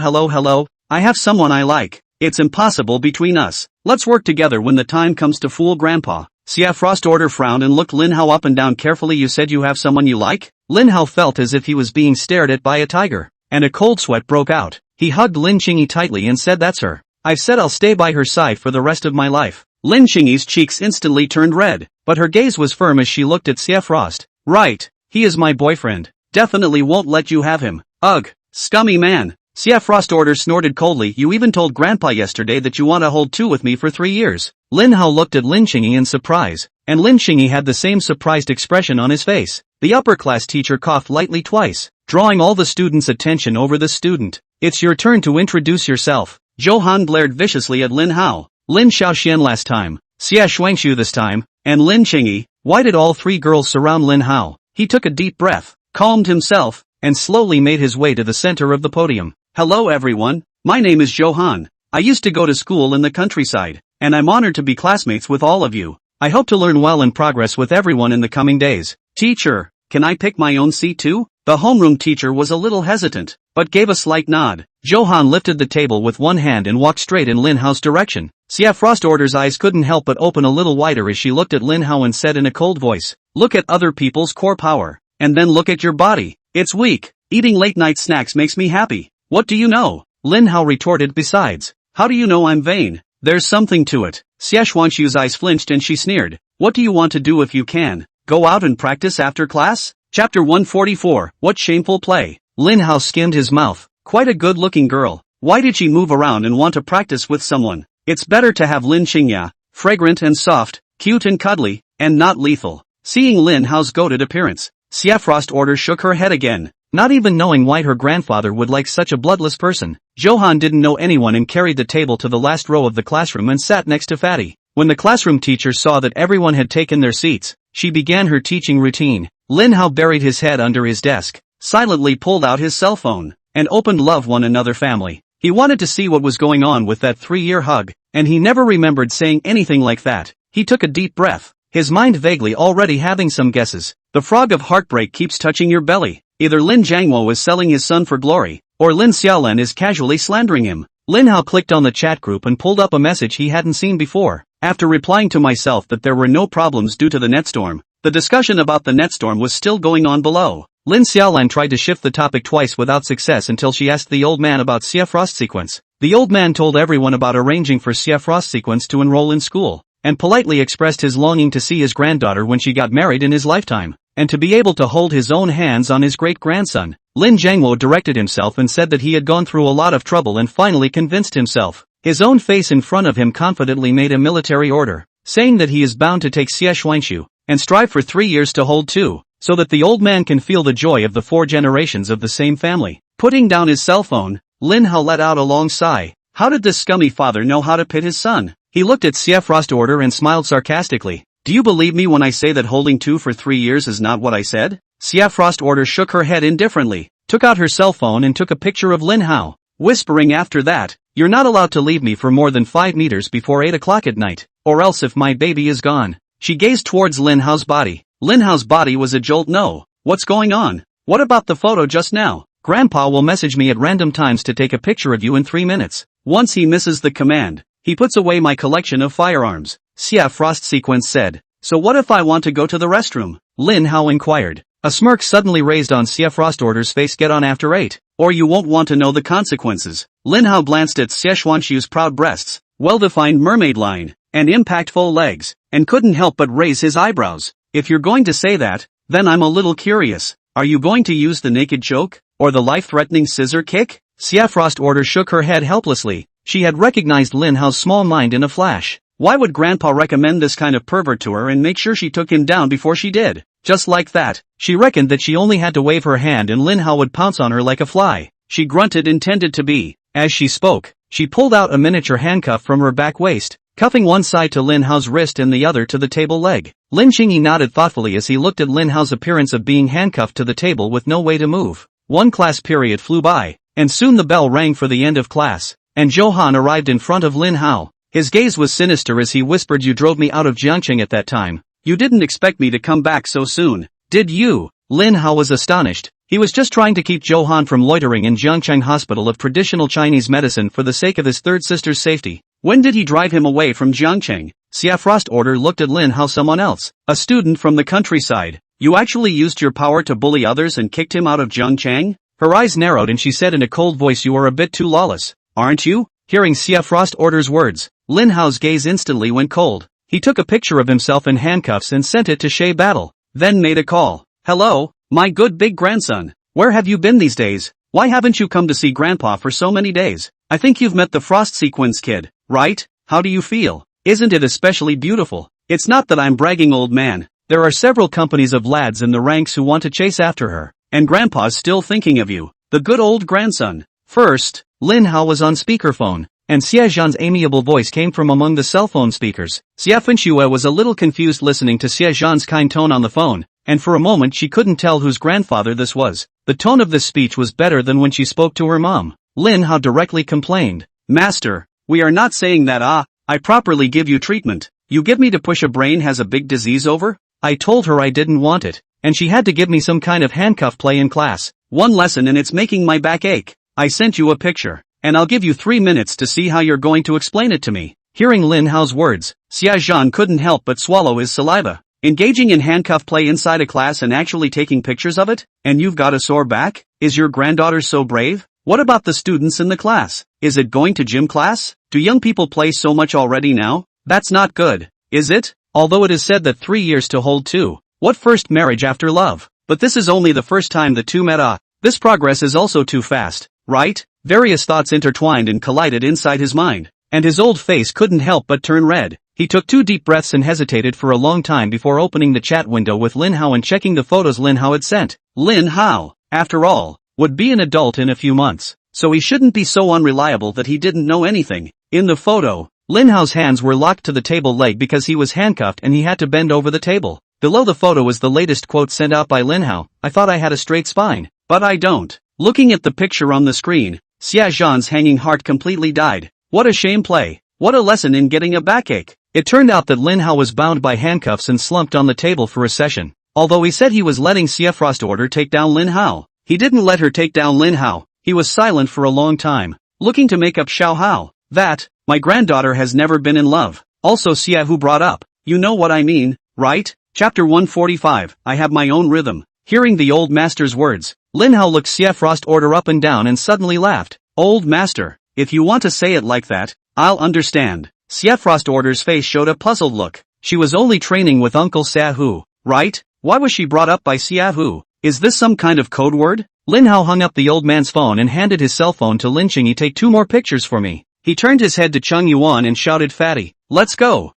I have someone I like. It's impossible between us. Let's work together when the time comes to fool Grandpa. Xia Frost order frowned and looked Lin Hao up and down carefully. You said you have someone you like? Lin Hao felt as if he was being stared at by a tiger, and a cold sweat broke out. He hugged Lin Qingyi tightly and said, that's her. I've said I'll stay by her side for the rest of my life. Lin Qingyi's cheeks instantly turned red, but her gaze was firm as she looked at Xia Frost. Right, he is my boyfriend. Definitely won't let you have him. Ugh, scummy man. Xia Frost order snorted coldly. You even told Grandpa yesterday that you want to hold two with me for 3 years. Lin Hao looked at Lin Qingyi in surprise, and Lin Qingyi had the same surprised expression on his face. The upper class teacher coughed lightly twice, drawing all the students' attention over the student. It's your turn to introduce yourself. Zhou Han glared viciously at Lin Hao. Lin Xiaoxian last time, Xia Shuangshu this time, and Lin Qingyi. Why did all three girls surround Lin Hao? He took a deep breath, calmed himself, and slowly made his way to the center of the podium. Hello everyone, my name is Zhou Han. I used to go to school in the countryside, and I'm honored to be classmates with all of you. I hope to learn well and progress with everyone in the coming days. Teacher, can I pick my own seat too? The homeroom teacher was a little hesitant, but gave a slight nod. Zhou Han lifted the table with one hand and walked straight in Lin Hao's direction. Xia Frost order's eyes couldn't help but open a little wider as she looked at Lin Hao and said in a cold voice, look at other people's core power, and then look at your body. It's weak. Eating late night snacks makes me happy. What do you know? Lin Hao retorted. Besides, how do you know I'm vain? There's something to it. Xia Xuanshu's eyes flinched and she sneered. What do you want to do if you can? Go out and practice after class? Chapter 144, What Shameful Play. Lin Hao skimmed his mouth. Quite a good-looking girl. Why did she move around and want to practice with someone? It's better to have Lin Qingya, fragrant and soft, cute and cuddly, and not lethal. Seeing Lin Hao's goated appearance, Xia Frost order shook her head again. Not even knowing why her grandfather would like such a bloodless person, Zhou Han didn't know anyone and carried the table to the last row of the classroom and sat next to Fatty. When the classroom teacher saw that everyone had taken their seats, she began her teaching routine. Lin Hao buried his head under his desk, silently pulled out his cell phone, and opened Love One Another Family. He wanted to see what was going on with that 3-year hug, and he never remembered saying anything like that. He took a deep breath, his mind vaguely already having some guesses. The frog of heartbreak keeps touching your belly. Either Lin Jiangwo is selling his son for glory, or Lin Xiaolan is casually slandering him. Lin Hao clicked on the chat group and pulled up a message he hadn't seen before. After replying to myself that there were no problems due to the netstorm, the discussion about the netstorm was still going on below. Lin Xiaolan tried to shift the topic twice without success until she asked the old man about Xia Frost Sequence. The old man told everyone about arranging for Xia Frost Sequence to enroll in school, and politely expressed his longing to see his granddaughter when she got married in his lifetime, and to be able to hold his own hands on his great-grandson. Lin Jiangwo directed himself and said that he had gone through a lot of trouble and finally convinced himself. His own face in front of him confidently made a military order, saying that he is bound to take Xia Shuangshu, and strive for 3 years to hold two, so that the old man can feel the joy of the 4 generations of the same family. Putting down his cell phone, Lin Hao let out a long sigh. How did this scummy father know how to pit his son? He looked at Xia Frost order and smiled sarcastically. Do you believe me when I say that holding two for 3 years is not what I said? Xia Frost order shook her head indifferently, took out her cell phone and took a picture of Lin Hao, whispering after that, you're not allowed to leave me for more than 5 meters before 8 o'clock at night, or else if my baby is gone. She gazed towards Lin Hao's body. Lin Hao's body was a jolt. No. What's going on? What about the photo just now? Grandpa will message me at random times to take a picture of you in 3 minutes. Once he misses the command, he puts away my collection of firearms. Xia Frost Sequence said. So what if I want to go to the restroom? Lin Hao inquired. A smirk suddenly raised on Xia Frost order's face. Get on after 8, or you won't want to know the consequences. Lin Hao glanced at Xia Xuanshu's proud breasts, well-defined mermaid line, and impactful legs, and couldn't help but raise his eyebrows. If you're going to say that, then I'm a little curious. Are you going to use the naked choke? Or the life-threatening scissor kick? Xia Frost Order shook her head helplessly. She had recognized Lin Hao's small mind in a flash. Why would Grandpa recommend this kind of pervert to her and make sure she took him down before she did? Just like that, she reckoned that she only had to wave her hand and Lin Hao would pounce on her like a fly. She grunted intended to be. As she spoke, she pulled out a miniature handcuff from her back waist, cuffing one side to Lin Hao's wrist and the other to the table leg. Lin Qingyi nodded thoughtfully as he looked at Lin Hao's appearance of being handcuffed to the table with no way to move. One class period flew by, and soon the bell rang for the end of class, and Johan arrived in front of Lin Hao. His gaze was sinister as he whispered, "You drove me out of Jiangqing at that time. You didn't expect me to come back so soon, did you?" Lin Hao was astonished. He was just trying to keep Johan from loitering in Jiangcheng Hospital of Traditional Chinese Medicine for the sake of his third sister's safety. When did he drive him away from Jiangcheng? Xia Frost Order looked at Lin Hao. Someone else, a student from the countryside. You actually used your power to bully others and kicked him out of Jiangcheng? Her eyes narrowed and she said in a cold voice, "You are a bit too lawless, aren't you?" Hearing Xia Frost Order's words, Lin Hao's gaze instantly went cold. He took a picture of himself in handcuffs and sent it to Shay Battle, then made a call. "Hello, my good big grandson. Where have you been these days? Why haven't you come to see Grandpa for so many days? I think you've met the Frost Sequence kid, right? How do you feel? Isn't it especially beautiful? It's not that I'm bragging, old man. There are several companies of lads in the ranks who want to chase after her, and Grandpa's still thinking of you, the good old grandson." First, Lin Hao was on speakerphone, and Xie Zhan's amiable voice came from among the cell phone speakers. Xia Fenxue was a little confused listening to Xie Zhan's kind tone on the phone, and for a moment she couldn't tell whose grandfather this was. The tone of this speech was better than when she spoke to her mom. Lin Hao directly complained, "Master, we are not saying that. I properly give you treatment. You give me to push a brain has a big disease over?" I told her I didn't want it, and she had to give me some kind of handcuff play in class. One lesson and it's making my back ache. I sent you a picture, and I'll give you 3 minutes to see how you're going to explain it to me. Hearing Lin Hao's words, Xia Zhan couldn't help but swallow his saliva. Engaging in handcuff play inside a class and actually taking pictures of it? And you've got a sore back? Is your granddaughter so brave? What about the students in the class? Is it going to gym class? Do young people play so much already now? That's not good, is it? Although it is said that 3 years to hold two. What first marriage after love? But this is only the first time the two met. This progress is also too fast, right? Various thoughts intertwined and collided inside his mind, and his old face couldn't help but turn red. He took 2 deep breaths and hesitated for a long time before opening the chat window with Lin Hao and checking the photos Lin Hao had sent. Lin Hao, after all, would be an adult in a few months, so he shouldn't be so unreliable that he didn't know anything. In the photo, Lin Hao's hands were locked to the table leg because he was handcuffed and he had to bend over the table. Below the photo is the latest quote sent out by Lin Hao. "I thought I had a straight spine, but I don't." Looking at the picture on the screen, Xia Zhan's hanging heart completely died. What a shame play. What a lesson in getting a backache. It turned out that Lin Hao was bound by handcuffs and slumped on the table for a session. Although he said he was letting Xia Frost Order take down Lin Hao, he didn't let her take down Lin Hao. He was silent for a long time, looking to make up Xiao Hao. "That, my granddaughter has never been in love." Also Xia Hu brought up, "You know what I mean, right?" Chapter 145, I have my own rhythm. Hearing the old master's words, Lin Hao looked Xia Frost Order up and down and suddenly laughed. "Old master, if you want to say it like that, I'll understand." Xia Frost Order's face showed a puzzled look. She was only training with Uncle Xia Hu, right? Why was she brought up by Xia Hu? Is this some kind of code word? Lin Hao hung up the old man's phone and handed his cell phone to Lin Qingyi. "Take 2 more pictures for me." He turned his head to Cheng Yuan and shouted, "Fatty, let's go."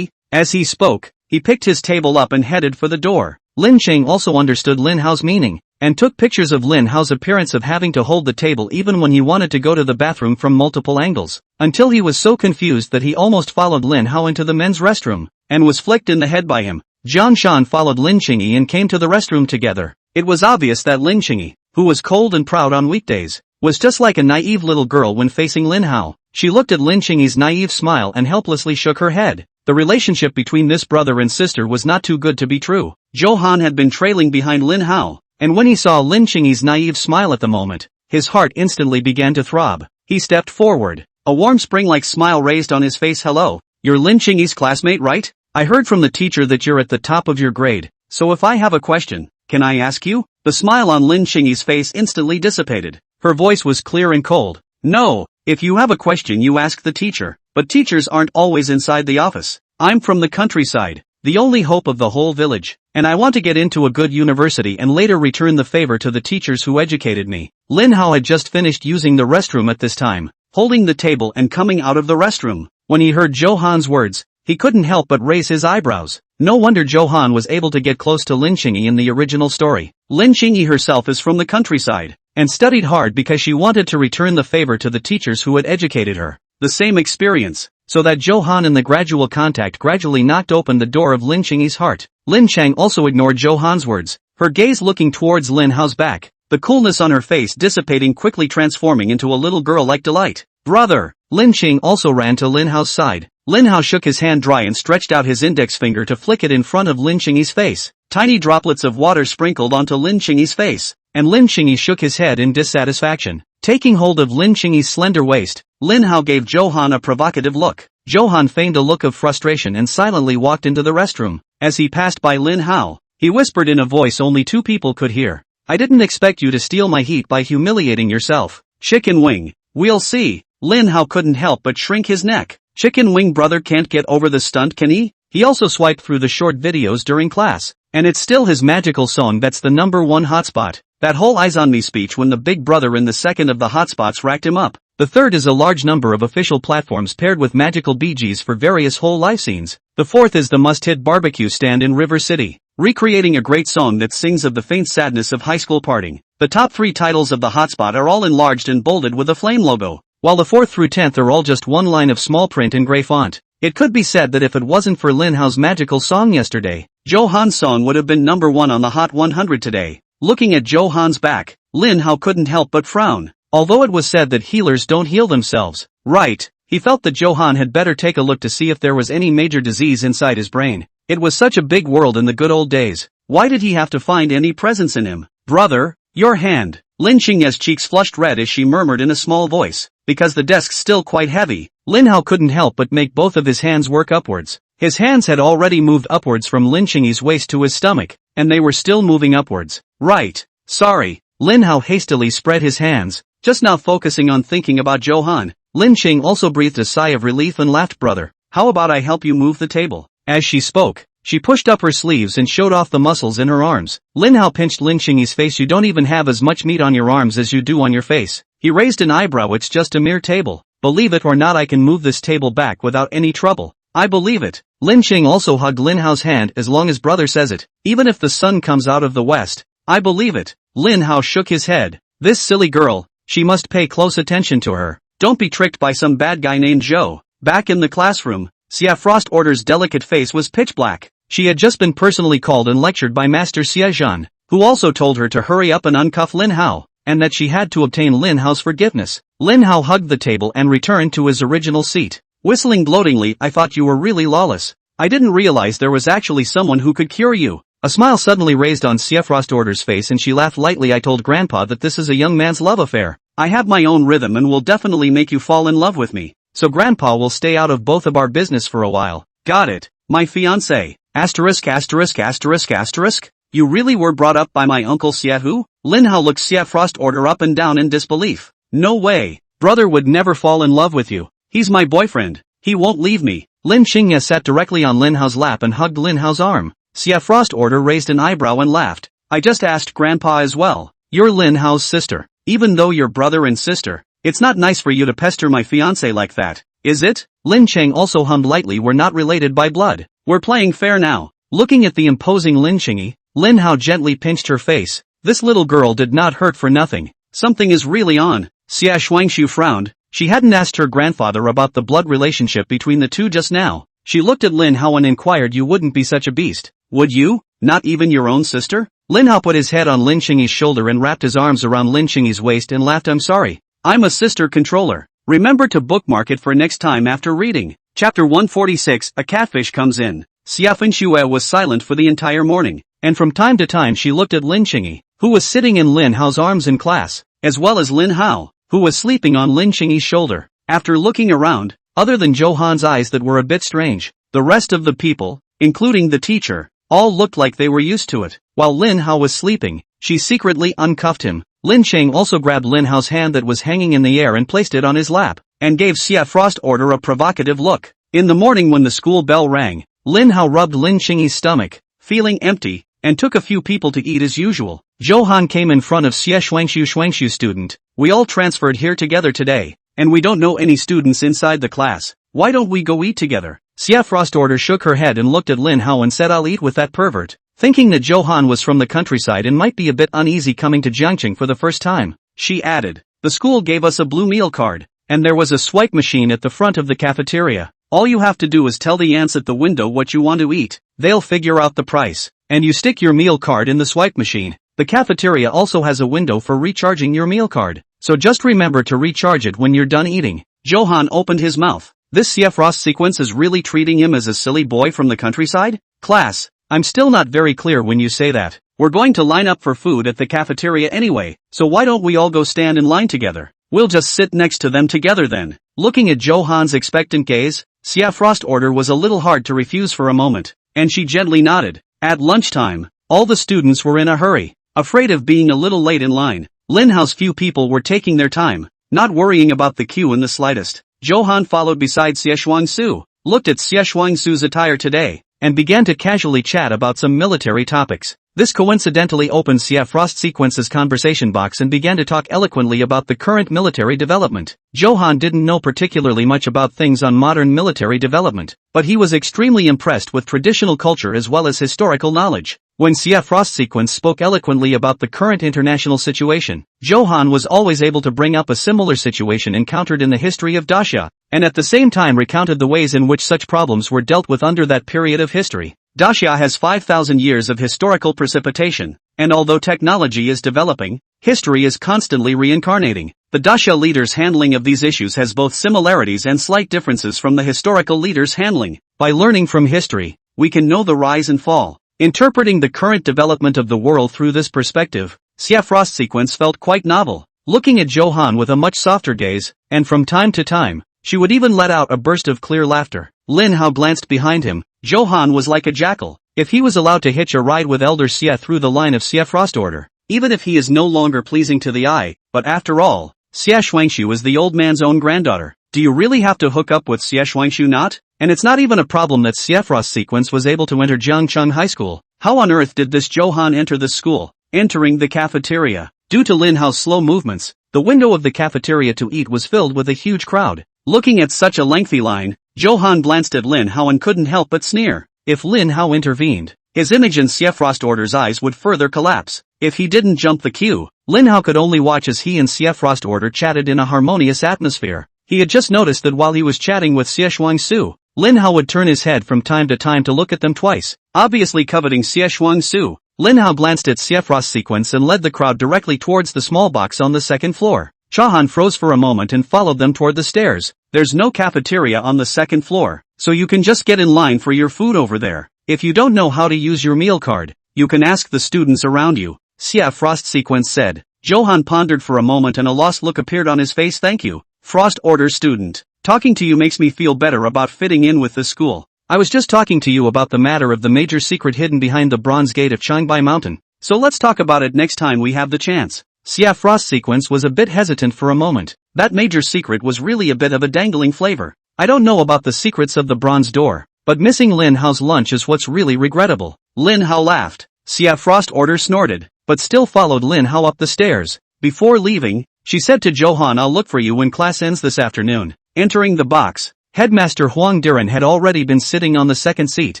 As he spoke, he picked his table up and headed for the door. Lin Qing also understood Lin Hao's meaning, and took pictures of Lin Hao's appearance of having to hold the table even when he wanted to go to the bathroom from multiple angles, until he was so confused that he almost followed Lin Hao into the men's restroom, and was flicked in the head by him. Jiang Shan followed Lin Qingyi and came to the restroom together. It was obvious that Lin Qingyi, who was cold and proud on weekdays, was just like a naive little girl when facing Lin Hao. She looked at Lin Qingyi's naive smile and helplessly shook her head. The relationship between this brother and sister was not too good to be true. Johan had been trailing behind Lin Hao, and when he saw Lin Qingyi's naive smile at the moment, his heart instantly began to throb. He stepped forward, a warm spring-like smile raised on his face. "Hello, you're Lin Qingyi's classmate, right? I heard from the teacher that you're at the top of your grade, so if I have a question, can I ask you?" The smile on Lin Qingyi's face instantly dissipated. Her voice was clear and cold. "No, If you have a question you ask the teacher, but teachers aren't always inside the office. I'm from the countryside, the only hope of the whole village, and I want to get into a good university and later return the favor to the teachers who educated me. Lin Hao had just finished using the restroom at this time, holding the table and coming out of the restroom. When he heard Johan's words, he couldn't help but raise his eyebrows. No wonder Johan was able to get close to Lin Qingyi in the original story. Lin Qingyi herself is from the countryside, and studied hard because she wanted to return the favor to the teachers who had educated her. The same experience, so that Johan in the gradual contact gradually knocked open the door of Lin Qingyi's heart. Lin Chang also ignored Johan's words, her gaze looking towards Lin Hao's back, the coolness on her face dissipating quickly transforming into a little girl-like delight. Brother! Lin Qing also ran to Lin Hao's side. Lin Hao shook his hand dry and stretched out his index finger to flick it in front of Lin Qingyi's face. Tiny droplets of water sprinkled onto Lin Qingyi's face, and Lin Qingyi shook his head in dissatisfaction. Taking hold of Lin Qingyi's slender waist, Lin Hao gave Johan a provocative look. Johan feigned a look of frustration and silently walked into the restroom. As he passed by Lin Hao, he whispered in a voice only two people could hear. I didn't expect you to steal my heat by humiliating yourself. Chicken wing. We'll see. Lin Hao couldn't help but shrink his neck. Chicken wing brother can't get over the stunt, can he? He also swiped through the short videos during class, and it's still his magical song that's the #1 hotspot. That whole eyes on me speech when the big brother in the second of the hotspots racked him up. The third is a large number of official platforms paired with magical BGs for various whole life scenes. The fourth is the must-hit barbecue stand in River City, recreating a great song that sings of the faint sadness of high school partying. The top 3 titles of the hotspot are all enlarged and bolded with a flame logo, while the 4th through 10th are all just one line of small print in gray font. It could be said that if it wasn't for Lin Hao's magical song yesterday, Johan's song would have been #1 on the Hot 100 today. Looking at Johan's back, Lin Hao couldn't help but frown. Although it was said that healers don't heal themselves, right, he felt that Johan had better take a look to see if there was any major disease inside his brain. It was such a big world in the good old days. Why did he have to find any presence in him? Brother, your hand. Lin Qingyi's cheeks flushed red as she murmured in a small voice. Because the desk's still quite heavy, Lin Hao couldn't help but make both of his hands work upwards. His hands had already moved upwards from Lin Qingyi's waist to his stomach, and they were still moving upwards. Right. Sorry. Lin Hao hastily spread his hands, just now focusing on thinking about Johan. Lin Qing also breathed a sigh of relief and laughed. Brother, how about I help you move the table? As she spoke, she pushed up her sleeves and showed off the muscles in her arms. Lin Hao pinched Lin Qingyi's face. You don't even have as much meat on your arms as you do on your face. He raised an eyebrow. It's just a mere table. Believe it or not, I can move this table back without any trouble. I believe it. Lin Qing also hugged Lin Hao's hand. As long as brother says it, even if the sun comes out of the west, I believe it. Lin Hao shook his head. This silly girl, she must pay close attention to her. Don't be tricked by some bad guy named Zhou. Back in the classroom, Xia Frost Order's delicate face was pitch black. She had just been personally called and lectured by Master Xia Zhan, who also told her to hurry up and uncuff Lin Hao, and that she had to obtain Lin Hao's forgiveness. Lin Hao hugged the table and returned to his original seat, whistling gloatingly. I thought you were really lawless. I didn't realize there was actually someone who could cure you. A smile suddenly raised on Xia Frost Order's face and she laughed lightly. I told Grandpa that this is a young man's love affair. I have my own rhythm and will definitely make you fall in love with me. So Grandpa will stay out of both of our business for a while. Got it, my fiancé. Asterisk asterisk asterisk asterisk. You really were brought up by my uncle Xia Hu? Lin Hao looked Xia Frost Order up and down in disbelief. No way. Brother would never fall in love with you. He's my boyfriend. He won't leave me. Lin Qingyi sat directly on Lin Hao's lap and hugged Lin Hao's arm. Xia Frost Order raised an eyebrow and laughed. I just asked Grandpa as well. You're Lin Hao's sister. Even though you're brother and sister, it's not nice for you to pester my fiancé like that, is it? Lin Cheng also hummed lightly. We're not related by blood. We're playing fair now. Looking at the imposing Lin Qingyi, Lin Hao gently pinched her face. This little girl did not hurt for nothing. Something is really on. Xia Shuangshu frowned. She hadn't asked her grandfather about the blood relationship between the two just now. She looked at Lin Hao and inquired, you wouldn't be such a beast, would you? Not even your own sister? Lin Hao put his head on Lin Qingyi's shoulder and wrapped his arms around Lin Qingyi's waist and laughed. I'm sorry. I'm a sister controller. Remember to bookmark it for next time after reading. Chapter 146, A Catfish Comes In. Xia Fenxue was silent for the entire morning, and from time to time she looked at Lin Qingyi, who was sitting in Lin Hao's arms in class, as well as Lin Hao, who was sleeping on Lin Qingyi's shoulder. After looking around, other than Johan's eyes that were a bit strange, the rest of the people, including the teacher, all looked like they were used to it. While Lin Hao was sleeping, she secretly uncuffed him. Lin Cheng also grabbed Lin Hao's hand that was hanging in the air and placed it on his lap, and gave Xia Frost Order a provocative look. In the morning when the school bell rang, Lin Hao rubbed Lin Cheng's stomach, feeling empty, and took a few people to eat as usual. Johan came in front of Xie Shuangshu student. We all transferred here together today, and we don't know any students inside the class. Why don't we go eat together? Xia Frost Order shook her head and looked at Lin Hao and said, I'll eat with that pervert. Thinking that Johan was from the countryside and might be a bit uneasy coming to Jiangqing for the first time, she added, the school gave us a blue meal card, and there was a swipe machine at the front of the cafeteria. All you have to do is tell the ants at the window what you want to eat. They'll figure out the price, and you stick your meal card in the swipe machine. The cafeteria also has a window for recharging your meal card, so just remember to recharge it when you're done eating. Johan opened his mouth. This Xia Frost sequence is really treating him as a silly boy from the countryside? Class, I'm still not very clear when you say that. We're going to line up for food at the cafeteria anyway, so why don't we all go stand in line together? We'll just sit next to them together then. Looking at Johan's expectant gaze, Xia Frost Order was a little hard to refuse for a moment, and she gently nodded. At lunchtime, all the students were in a hurry, afraid of being a little late in line. Lin Hao's few people were taking their time, not worrying about the queue in the slightest. Johan followed beside Xie Shuangsu, looked at Xie Shuangsu's attire today, and began to casually chat about some military topics. This coincidentally opened Xia Frost Sequence's conversation box and began to talk eloquently about the current military development. Johan didn't know particularly much about things on modern military development, but he was extremely impressed with traditional culture as well as historical knowledge. When Xia Frost Sequence spoke eloquently about the current international situation, Johan was always able to bring up a similar situation encountered in the history of Daxia, and at the same time recounted the ways in which such problems were dealt with under that period of history. Daxia has 5,000 years of historical precipitation, and although technology is developing, history is constantly reincarnating. The Daxia leaders' handling of these issues has both similarities and slight differences from the historical leaders' handling. By learning from history, we can know the rise and fall. Interpreting the current development of the world through this perspective, Xia Frost Sequence felt quite novel, looking at Johan with a much softer gaze, and from time to time, she would even let out a burst of clear laughter. Lin Hao glanced behind him. Johan was like a jackal. If he was allowed to hitch a ride with Elder Xia through the line of Xia Frost Order, even if he is no longer pleasing to the eye, but after all, Xia Shuangshu is the old man's own granddaughter. Do you really have to hook up with Xia Shuangshu not? And it's not even a problem that Xia Frost Sequence was able to enter Jiangcheng High School. How on earth did this Johan enter the school? Entering the cafeteria. Due to Lin Hao's slow movements, the window of the cafeteria to eat was filled with a huge crowd. Looking at such a lengthy line, Johan glanced at Lin Hao and couldn't help but sneer. If Lin Hao intervened, his image in Xia Frost Order's eyes would further collapse. If he didn't jump the queue, Lin Hao could only watch as he and Xia Frost Order chatted in a harmonious atmosphere. He had just noticed that while he was chatting with Xie Shuangsu, Lin Hao would turn his head from time to time to look at them twice. Obviously coveting Xie Shuangsu, Lin Hao glanced at Xia Frost Sequence and led the crowd directly towards the small box on the second floor. Chahan froze for a moment and followed them toward the stairs. There's no cafeteria on the second floor, so you can just get in line for your food over there. If you don't know how to use your meal card, you can ask the students around you, Xia Frost Sequence said. Johan pondered for a moment and a lost look appeared on his face. Thank you, Frost Order student. Talking to you makes me feel better about fitting in with the school. I was just talking to you about the matter of the major secret hidden behind the bronze gate of Changbai Mountain, so let's talk about it next time we have the chance. Xia Frost Sequence was a bit hesitant for a moment. That major secret was really a bit of a dangling flavor. I don't know about the secrets of the bronze door, but missing Lin Hao's lunch is what's really regrettable. Lin Hao laughed. Xia Frost Order snorted, but still followed Lin Hao up the stairs. Before leaving, she said to Johan, I'll look for you when class ends this afternoon. Entering the box, Headmaster Huang Diren had already been sitting on the second seat,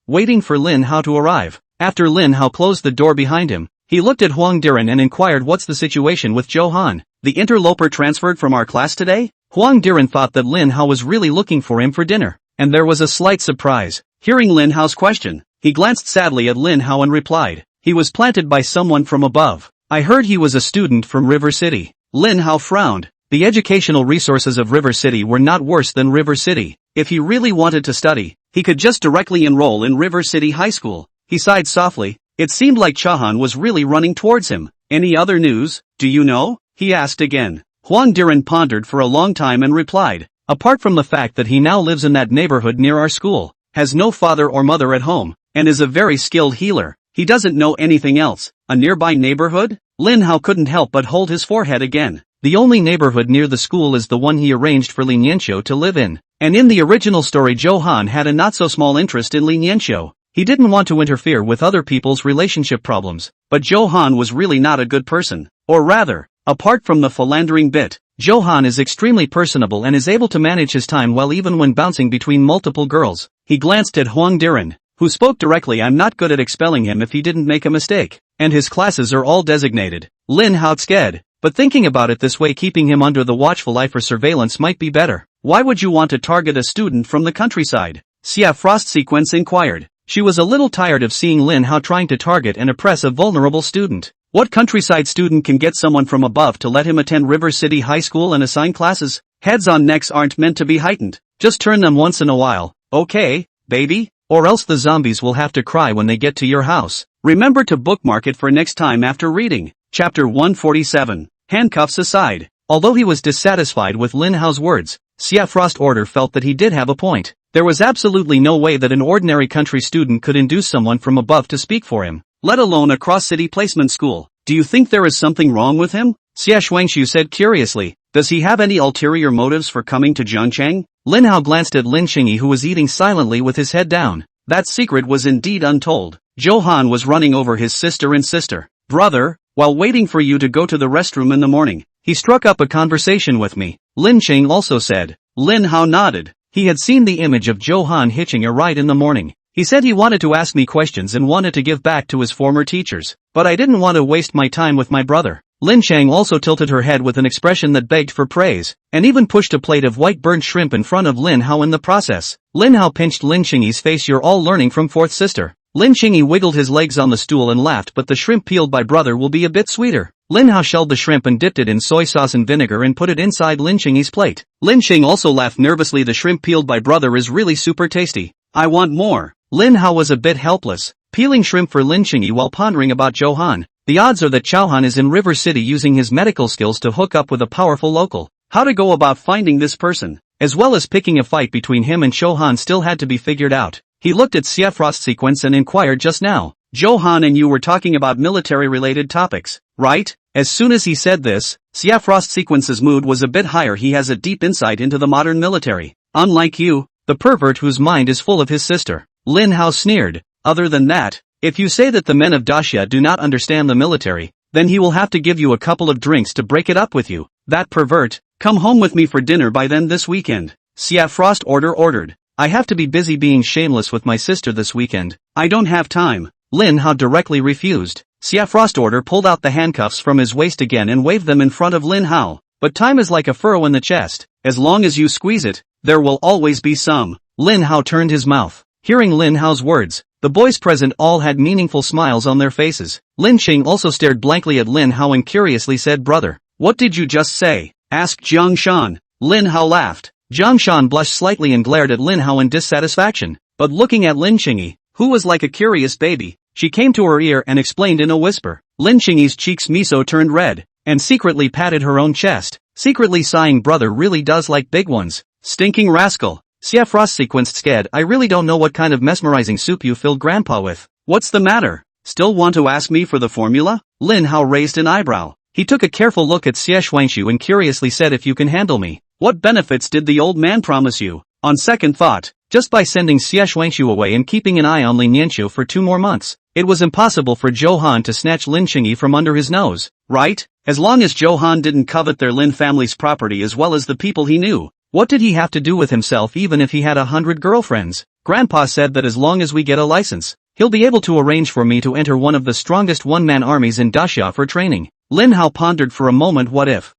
waiting for Lin Hao to arrive. After Lin Hao closed the door behind him, he looked at Huang Diren and inquired, what's the situation with Johan? The interloper transferred from our class today? Huang Diren thought that Lin Hao was really looking for him for dinner, and there was a slight surprise. Hearing Lin Hao's question, he glanced sadly at Lin Hao and replied, he was planted by someone from above. I heard he was a student from River City. Lin Hao frowned. The educational resources of River City were not worse than River City. If he really wanted to study, he could just directly enroll in River City High School. He sighed softly. It seemed like Chahan was really running towards him. Any other news? Do you know? He asked again. Huang Diren pondered for a long time and replied, apart from the fact that he now lives in that neighborhood near our school, has no father or mother at home, and is a very skilled healer, He doesn't know anything else. A nearby neighborhood? Lin Hao couldn't help but hold his forehead again. The only neighborhood near the school is the one he arranged for Lin Yanxiu to live in. And in the original story, Johan had a not-so-small interest in Lin Yanxiu. He didn't want to interfere with other people's relationship problems. But Johan was really not a good person. Or rather, apart from the philandering bit, Johan is extremely personable and is able to manage his time well even when bouncing between multiple girls. He glanced at Huang Diren, who spoke directly. I'm not good at expelling him if he didn't make a mistake. And his classes are all designated. Lin Hao scared. But thinking about it this way, keeping him under the watchful eye for surveillance might be better. Why would you want to target a student from the countryside? Xia Frost Sequence inquired. She was a little tired of seeing Lin Hao trying to target and oppress a vulnerable student. What countryside student can get someone from above to let him attend River City High School and assign classes? Heads on necks aren't meant to be heightened. Just turn them once in a while, okay, baby? Or else the zombies will have to cry when they get to your house. Remember to bookmark it for next time after reading. Chapter 147. Handcuffs aside. Although he was dissatisfied with Lin Hao's words, Xia Frost Order felt that he did have a point. There was absolutely no way that an ordinary country student could induce someone from above to speak for him, let alone a cross-city placement school. Do you think there is something wrong with him? Xia Shuangshu said curiously. Does he have any ulterior motives for coming to Zhangcheng? Lin Hao glanced at Lin Qingyi, who was eating silently with his head down. That secret was indeed untold. Johan was running over his sister and brother, while waiting for you to go to the restroom in the morning. He struck up a conversation with me, Lin Qing also said. Lin Hao nodded. He had seen the image of Johan hitching a ride in the morning. He said he wanted to ask me questions and wanted to give back to his former teachers. But I didn't want to waste my time with my brother. Lin Chang also tilted her head with an expression that begged for praise, and even pushed a plate of white burnt shrimp in front of Lin Hao in the process. Lin Hao pinched Lin Qingyi's face. You're all learning from fourth sister. Lin Qingyi wiggled his legs on the stool and laughed. But the shrimp peeled by brother will be a bit sweeter. Lin Hao shelled the shrimp and dipped it in soy sauce and vinegar and put it inside Lin Qingyi's plate. Lin Qing also laughed nervously. The shrimp peeled by brother is really super tasty. I want more. Lin Hao was a bit helpless, peeling shrimp for Lin Qingyi while pondering about Johan. The odds are that Chauhan is in River City using his medical skills to hook up with a powerful local. How to go about finding this person, as well as picking a fight between him and Chauhan, still had to be figured out. He looked at Xia Frost Sequence and inquired, just now, Johan and you were talking about military-related topics, right? As soon as he said this, Xia Frost Sequence's mood was a bit higher. He has a deep insight into the modern military. Unlike you, the pervert whose mind is full of his sister. Lin Hao sneered. Other than that, if you say that the men of Daxia do not understand the military, then he will have to give you a couple of drinks to break it up with you. That pervert, come home with me for dinner by then this weekend. Xia Frost ordered. I have to be busy being shameless with my sister this weekend. I don't have time. Lin Hao directly refused. Xia Frost pulled out the handcuffs from his waist again and waved them in front of Lin Hao. But time is like a furrow in the chest. As long as you squeeze it, there will always be some. Lin Hao turned his mouth. Hearing Lin Hao's words, the boys present all had meaningful smiles on their faces. Lin Qing also stared blankly at Lin Hao and curiously said, Brother, what did you just say? Asked Jiang Shan. Lin Hao laughed. Jiang Shan blushed slightly and glared at Lin Hao in dissatisfaction. But looking at Lin Qingyi, who was like a curious baby, she came to her ear and explained in a whisper. Lin Qingyi's cheeks miso turned red, and secretly patted her own chest, secretly sighing, brother really does like big ones. Stinking rascal. Xia Frost sequenced, scared. I really don't know what kind of mesmerizing soup you filled Grandpa with. What's the matter? Still want to ask me for the formula? Lin Hao raised an eyebrow. He took a careful look at Xia Shuangshu and curiously said, if you can handle me, what benefits did the old man promise you? On second thought, just by sending Xia Shuangshu away and keeping an eye on Lin Yanxiu for 2 more months, it was impossible for Johan to snatch Lin Qingyi from under his nose, right? As long as Johan didn't covet their Lin family's property as well as the people he knew. What did he have to do with himself even if he had 100 girlfriends? Grandpa said that as long as we get a license, he'll be able to arrange for me to enter one of the strongest one-man armies in Daxia for training. Lin Hao pondered for a moment. What if,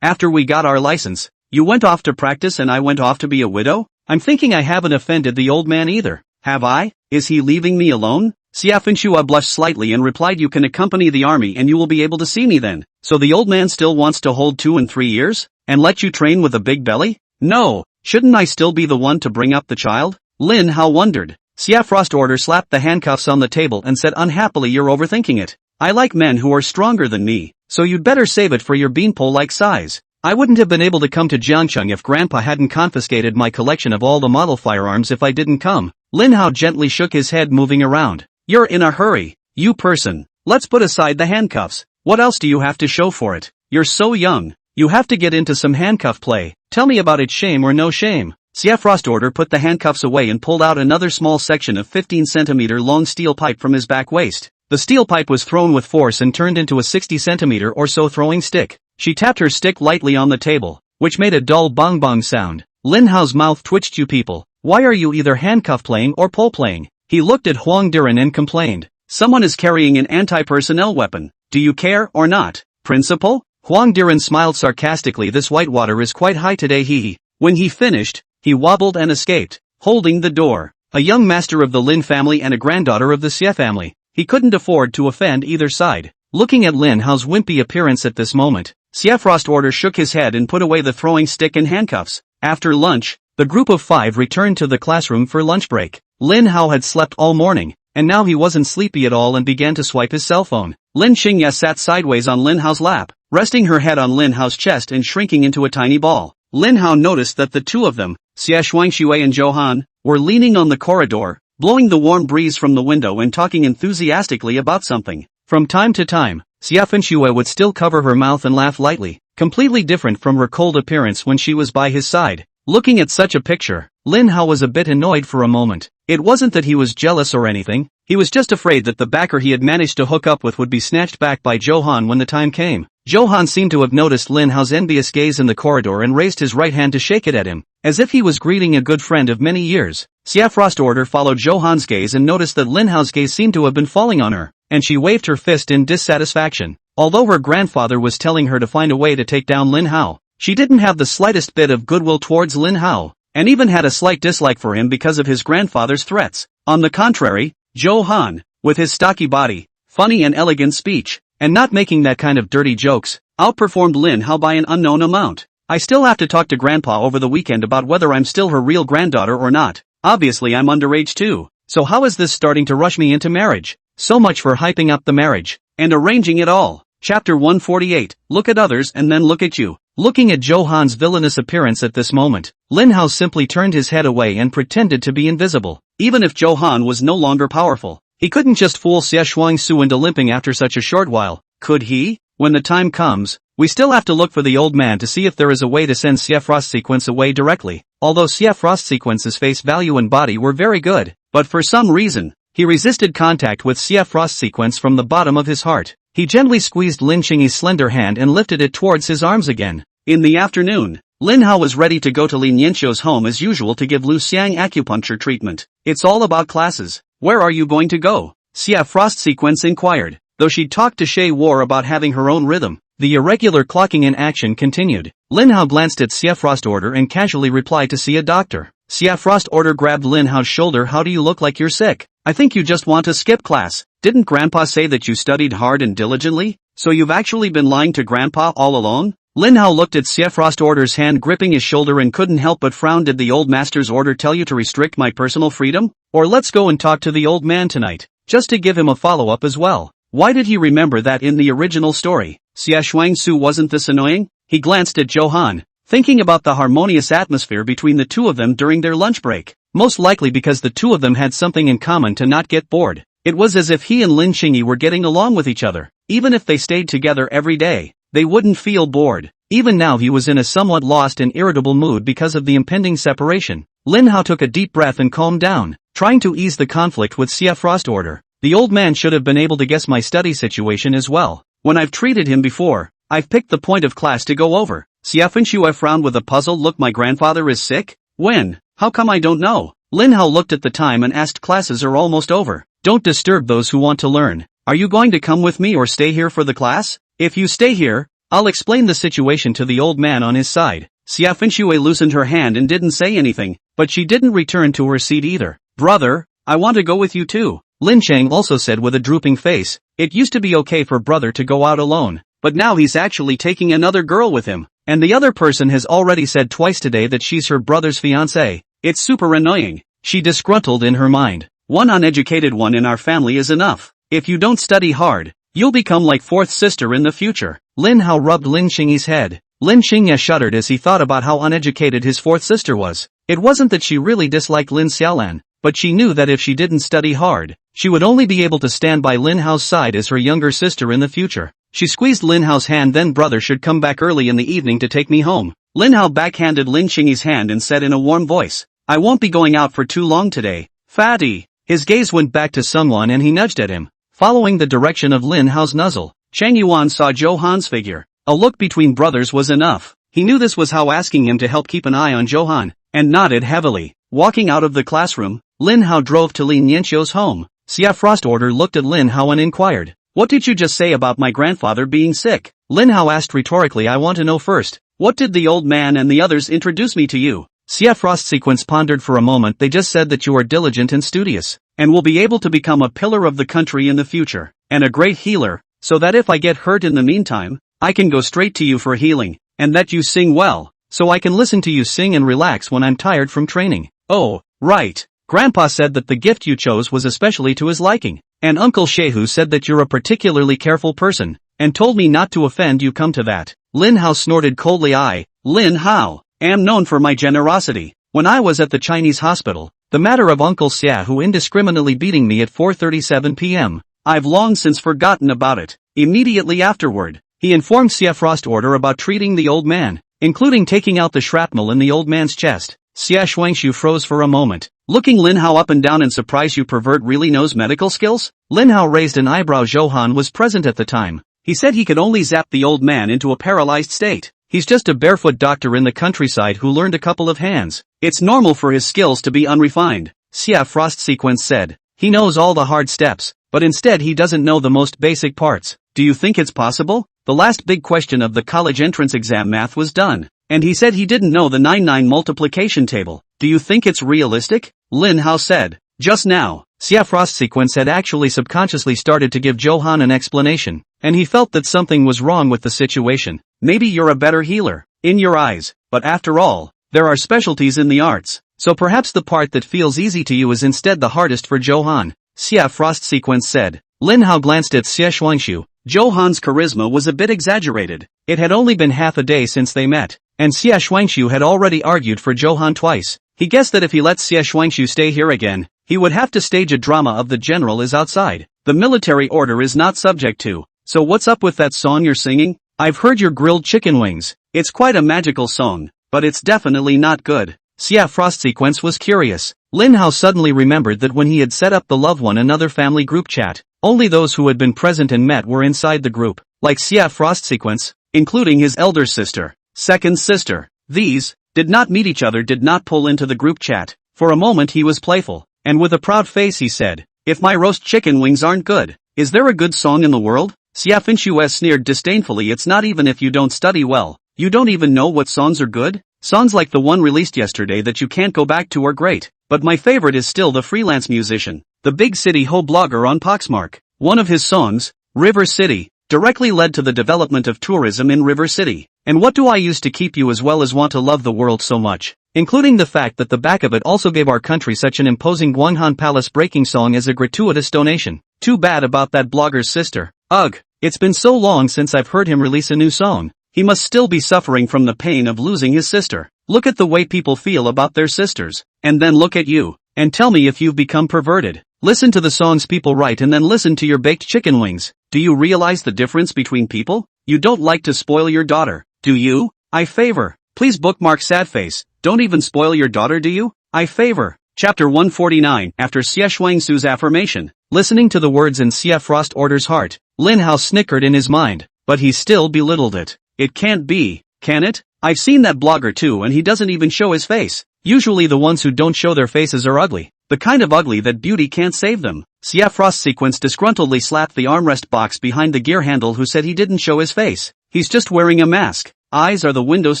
after we got our license, you went off to practice and I went off to be a widow? I'm thinking I haven't offended the old man either, have I? Is he leaving me alone? Xia Finshua blushed slightly and replied, you can accompany the army and you will be able to see me then. So the old man still wants to hold 2 and 3 years? And let you train with a big belly? No, shouldn't I still be the one to bring up the child? Lin Hao wondered. Xia Frost slapped the handcuffs on the table and said unhappily, you're overthinking it. I like men who are stronger than me, so you'd better save it for your beanpole-like size. I wouldn't have been able to come to Jiangcheng if Grandpa hadn't confiscated my collection of all the model firearms if I didn't come. Lin Hao gently shook his head, moving around. You're in a hurry, you person. Let's put aside the handcuffs. What else do you have to show for it? You're so young. You have to get into some handcuff play. Tell me about it, shame or no shame. Frost Order put the handcuffs away and pulled out another small section of 15-centimeter long steel pipe from his back waist. The steel pipe was thrown with force and turned into a 60-centimeter or so throwing stick. She tapped her stick lightly on the table, which made a dull bong-bong sound. Lin Hao's mouth twitched. You people, why are you either handcuff playing or pole playing? He looked at Huang Diren and complained. Someone is carrying an anti-personnel weapon. Do you care or not, principal? Huang Diren smiled sarcastically. This whitewater is quite high today, he. When he finished, he wobbled and escaped, holding the door. A young master of the Lin family and a granddaughter of the Xie family. He couldn't afford to offend either side. Looking at Lin Hao's wimpy appearance at this moment, Frost Order shook his head and put away the throwing stick and handcuffs. After lunch, the group of 5 returned to the classroom for lunch break. Lin Hao had slept all morning, and now he wasn't sleepy at all and began to swipe his cell phone. Lin Xingye sat sideways on Lin Hao's lap, resting her head on Lin Hao's chest and shrinking into a tiny ball. Lin Hao noticed that the two of them, Xie Shuangxue and Zhou Han, were leaning on the corridor, blowing the warm breeze from the window and talking enthusiastically about something. From time to time, Xie Fenxue would still cover her mouth and laugh lightly, completely different from her cold appearance when she was by his side. Looking at such a picture, Lin Hao was a bit annoyed for a moment. It wasn't that he was jealous or anything, he was just afraid that the backer he had managed to hook up with would be snatched back by Zhou Han when the time came. Zhou Han seemed to have noticed Lin Hao's envious gaze in the corridor and raised his right hand to shake it at him, as if he was greeting a good friend of many years. Frost Order followed Zhou Han's gaze and noticed that Lin Hao's gaze seemed to have been falling on her, and she waved her fist in dissatisfaction. Although her grandfather was telling her to find a way to take down Lin Hao, she didn't have the slightest bit of goodwill towards Lin Hao, and even had a slight dislike for him because of his grandfather's threats. On the contrary, Zhou Han, with his stocky body, funny and elegant speech, and not making that kind of dirty jokes, outperformed Lin Hao by an unknown amount. I still have to talk to Grandpa over the weekend about whether I'm still her real granddaughter or not. Obviously I'm underage too, so how is this starting to rush me into marriage? So much for hyping up the marriage, and arranging it all. Chapter 148, Look at others and then look at you. Looking at Zhou Han's villainous appearance at this moment, Lin Hao simply turned his head away and pretended to be invisible. Even if Zhou Han was no longer powerful, he couldn't just fool Xie Shuangsu into limping after such a short while, could he? When the time comes, we still have to look for the old man to see if there is a way to send Xie Frost Sequence away directly. Although Xie Frost Sequence's face value and body were very good, but for some reason, he resisted contact with Xie Frost Sequence from the bottom of his heart. He gently squeezed Lin Qingyi's slender hand and lifted it towards his arms again. In the afternoon, Lin Hao was ready to go to Lin Yanxiu's home as usual to give Lu Xiang acupuncture treatment. It's all about classes. Where are you going to go? Xie Frost Sequence inquired, though she talked to Shay War about having her own rhythm. The irregular clocking in action continued. Lin Hao glanced at Xie Frost Order and casually replied to see a doctor. Xie Frost Order grabbed Lin Hao's shoulder. How do you look like you're sick? I think you just want to skip class. Didn't Grandpa say that you studied hard and diligently? So you've actually been lying to Grandpa all along? Lin Hao looked at Xie Frost Order's hand gripping his shoulder and couldn't help but frown. Did the old master's order tell you to restrict my personal freedom? Or let's go and talk to the old man tonight, just to give him a follow-up as well. Why did he remember that in the original story? Xie Shuangsu, wasn't this annoying? He glanced at Zhou Han, thinking about the harmonious atmosphere between the two of them during their lunch break. Most likely because the two of them had something in common to not get bored. It was as if he and Lin Qingyi were getting along with each other. Even if they stayed together every day, they wouldn't feel bored. Even now he was in a somewhat lost and irritable mood because of the impending separation. Lin Hao took a deep breath and calmed down, trying to ease the conflict with Xie Frost Order. The old man should have been able to guess my study situation as well. When I've treated him before, I've picked the point of class to go over. Xie Fenxue frowned with a puzzled look. My grandfather is sick? When? How come I don't know? Lin Hao looked at the time and asked. Classes are almost over. Don't disturb those who want to learn. Are you going to come with me or stay here for the class? If you stay here, I'll explain the situation to the old man on his side. Xie Fenxue loosened her hand and didn't say anything, but she didn't return to her seat either. Brother, I want to go with you too. Lin Chang also said with a drooping face. It used to be okay for brother to go out alone, but now he's actually taking another girl with him, and the other person has already said twice today that she's her brother's fiancée. It's super annoying. She disgruntled in her mind. One uneducated one in our family is enough. If you don't study hard, you'll become like fourth sister in the future. Lin Hao rubbed Lin Qingyi's head. Lin Qingyi shuddered as he thought about how uneducated his fourth sister was. It wasn't that she really disliked Lin Xiaolan, but she knew that if she didn't study hard, she would only be able to stand by Lin Hao's side as her younger sister in the future. She squeezed Lin Hao's hand. Then brother should come back early in the evening to take me home. Lin Hao backhanded Lin Qingyi's hand and said in a warm voice, I won't be going out for too long today, fatty. His gaze went back to someone and he nudged at him. Following the direction of Lin Hao's nuzzle, Chang Yuan saw Zhou Han's figure. A look between brothers was enough. He knew this was Hao asking him to help keep an eye on Zhou Han, and nodded heavily. Walking out of the classroom, Lin Hao drove to Li Nianxiu's home. Xia Frost Order looked at Lin Hao and inquired, what did you just say about my grandfather being sick? Lin Hao asked rhetorically. I want to know first, what did the old man and the others introduce me to you? Xia Frost Sequence pondered for a moment. They just said that you are diligent and studious, and will be able to become a pillar of the country in the future, and a great healer, so that if I get hurt in the meantime, I can go straight to you for healing, and that you sing well, so I can listen to you sing and relax when I'm tired from training. Oh, right. Grandpa said that the gift you chose was especially to his liking, and Uncle Shehu said that you're a particularly careful person, and told me not to offend you. Come to that. Lin Hao snorted coldly. I, Lin Hao, am known for my generosity. When I was at the Chinese hospital, the matter of Uncle Xia who indiscriminately beating me at 4:37 p.m., I've long since forgotten about it. Immediately afterward, he informed Xia Frost Order about treating the old man, including taking out the shrapnel in the old man's chest. Xia Shuangshu froze for a moment, looking Lin Hao up and down in surprise. You pervert really knows medical skills? Lin Hao raised an eyebrow. Zhou Han was present at the time. He said he could only zap the old man into a paralyzed state. He's just a barefoot doctor in the countryside who learned a couple of hands. It's normal for his skills to be unrefined, Xia Frost Sequence said. He knows all the hard steps, but instead he doesn't know the most basic parts. Do you think it's possible? The last big question of the college entrance exam math was done, and he said he didn't know the 9-9 multiplication table. Do you think it's realistic? Lin Hao said. Just now, Xia Frost Sequence had actually subconsciously started to give Zhou Han an explanation, and he felt that something was wrong with the situation. Maybe you're a better healer, in your eyes, but after all, there are specialties in the arts, so perhaps the part that feels easy to you is instead the hardest for Zhou Han, Xia Frost Sequence said. Lin Hao glanced at Xia Shuangshu. Zhou Han's charisma was a bit exaggerated. It had only been half a day since they met, and Xia Shuangshu had already argued for Zhou Han twice. He guessed that if he let Xia Shuangshu stay here again, he would have to stage a drama of the general is outside. The military order is not subject to. So what's up with that song you're singing? I've heard your grilled chicken wings. It's quite a magical song, but it's definitely not good. Xia Frost Sequence was curious. Lin Hao suddenly remembered that when he had set up the Love One Another family group chat, only those who had been present and met were inside the group, like Xia Frost Sequence, including his elder sister, second sister. These did not meet each other, did not pull into the group chat. For a moment he was playful, and with a proud face he said, if my roast chicken wings aren't good, is there a good song in the world? Xia Finshu sneered disdainfully. It's not even if you don't study well. You don't even know what songs are good? Songs like the one released yesterday that you can't go back to are great, but my favorite is still the freelance musician, the big city ho blogger on Poxmark. One of his songs, River City, directly led to the development of tourism in River City. And what do I use to keep you as well as want to love the world so much? Including the fact that the back of it also gave our country such an imposing Guanghan Palace breaking song as a gratuitous donation. Too bad about that blogger's sister. Ugh, it's been so long since I've heard him release a new song. He must still be suffering from the pain of losing his sister. Look at the way people feel about their sisters, and then look at you, and tell me if you've become perverted. Listen to the songs people write and then listen to your baked chicken wings. Do you realize the difference between people? You don't like to spoil your daughter, do you? I favor. Please bookmark sad face. Don't even spoil your daughter, do you? I favor. Chapter 149. After Xia Shuangsu's affirmation, listening to the words in Xia Frost Order's heart, Lin Hao snickered in his mind, but he still belittled it. It can't be, can it? I've seen that blogger too and he doesn't even show his face. Usually the ones who don't show their faces are ugly. The kind of ugly that beauty can't save them. Xia Frost Sequence disgruntledly slapped the armrest box behind the gear handle. Who said he didn't show his face? He's just wearing a mask. Eyes are the windows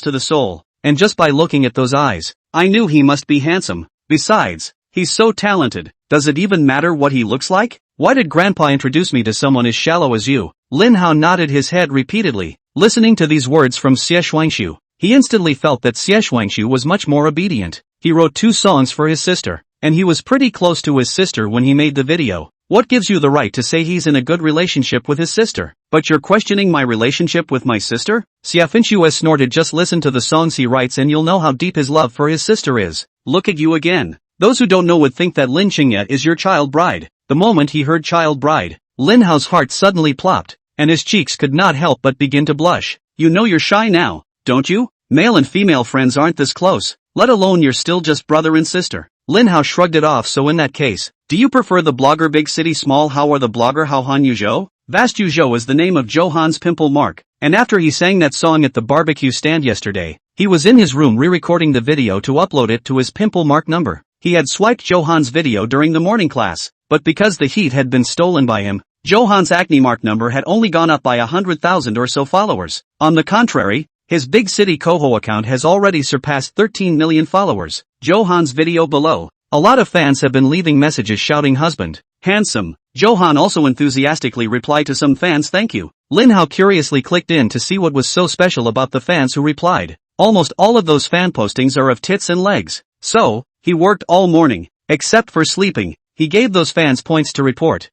to the soul. And just by looking at those eyes, I knew he must be handsome. Besides, he's so talented. Does it even matter what he looks like? Why did Grandpa introduce me to someone as shallow as you? Lin Hao nodded his head repeatedly, listening to these words from Xia Shuangshu. He instantly felt that Xia Shuangshu was much more obedient. He wrote 2 songs for his sister, and he was pretty close to his sister when he made the video. What gives you the right to say he's in a good relationship with his sister? But you're questioning my relationship with my sister? Xia Finshu snorted. Just listen to the songs he writes and you'll know how deep his love for his sister is. Look at you again. Those who don't know would think that Lin Qingye is your child bride. The moment he heard child bride, Lin Hao's heart suddenly plopped, and his cheeks could not help but begin to blush. You know you're shy now, don't you? Male and female friends aren't this close, let alone you're still just brother and sister. Lin Hao shrugged it off. So in that case, do you prefer the blogger Big City Small Hao or the blogger Hao Han Yuzhou? Vast Yuzhou is the name of Johan's pimple mark, and after he sang that song at the barbecue stand yesterday, he was in his room re-recording the video to upload it to his pimple mark number. He had swiped Johan's video during the morning class, but because the heat had been stolen by him, Johan's acne mark number had only gone up by 100,000 or so followers. On the contrary, his Big City Coho account has already surpassed 13 million followers. Johan's video below. A lot of fans have been leaving messages shouting husband, handsome. Johan also enthusiastically replied to some fans thank you. Lin Hao curiously clicked in to see what was so special about the fans who replied. Almost all of those fan postings are of tits and legs. So, he worked all morning, except for sleeping. He gave those fans points to report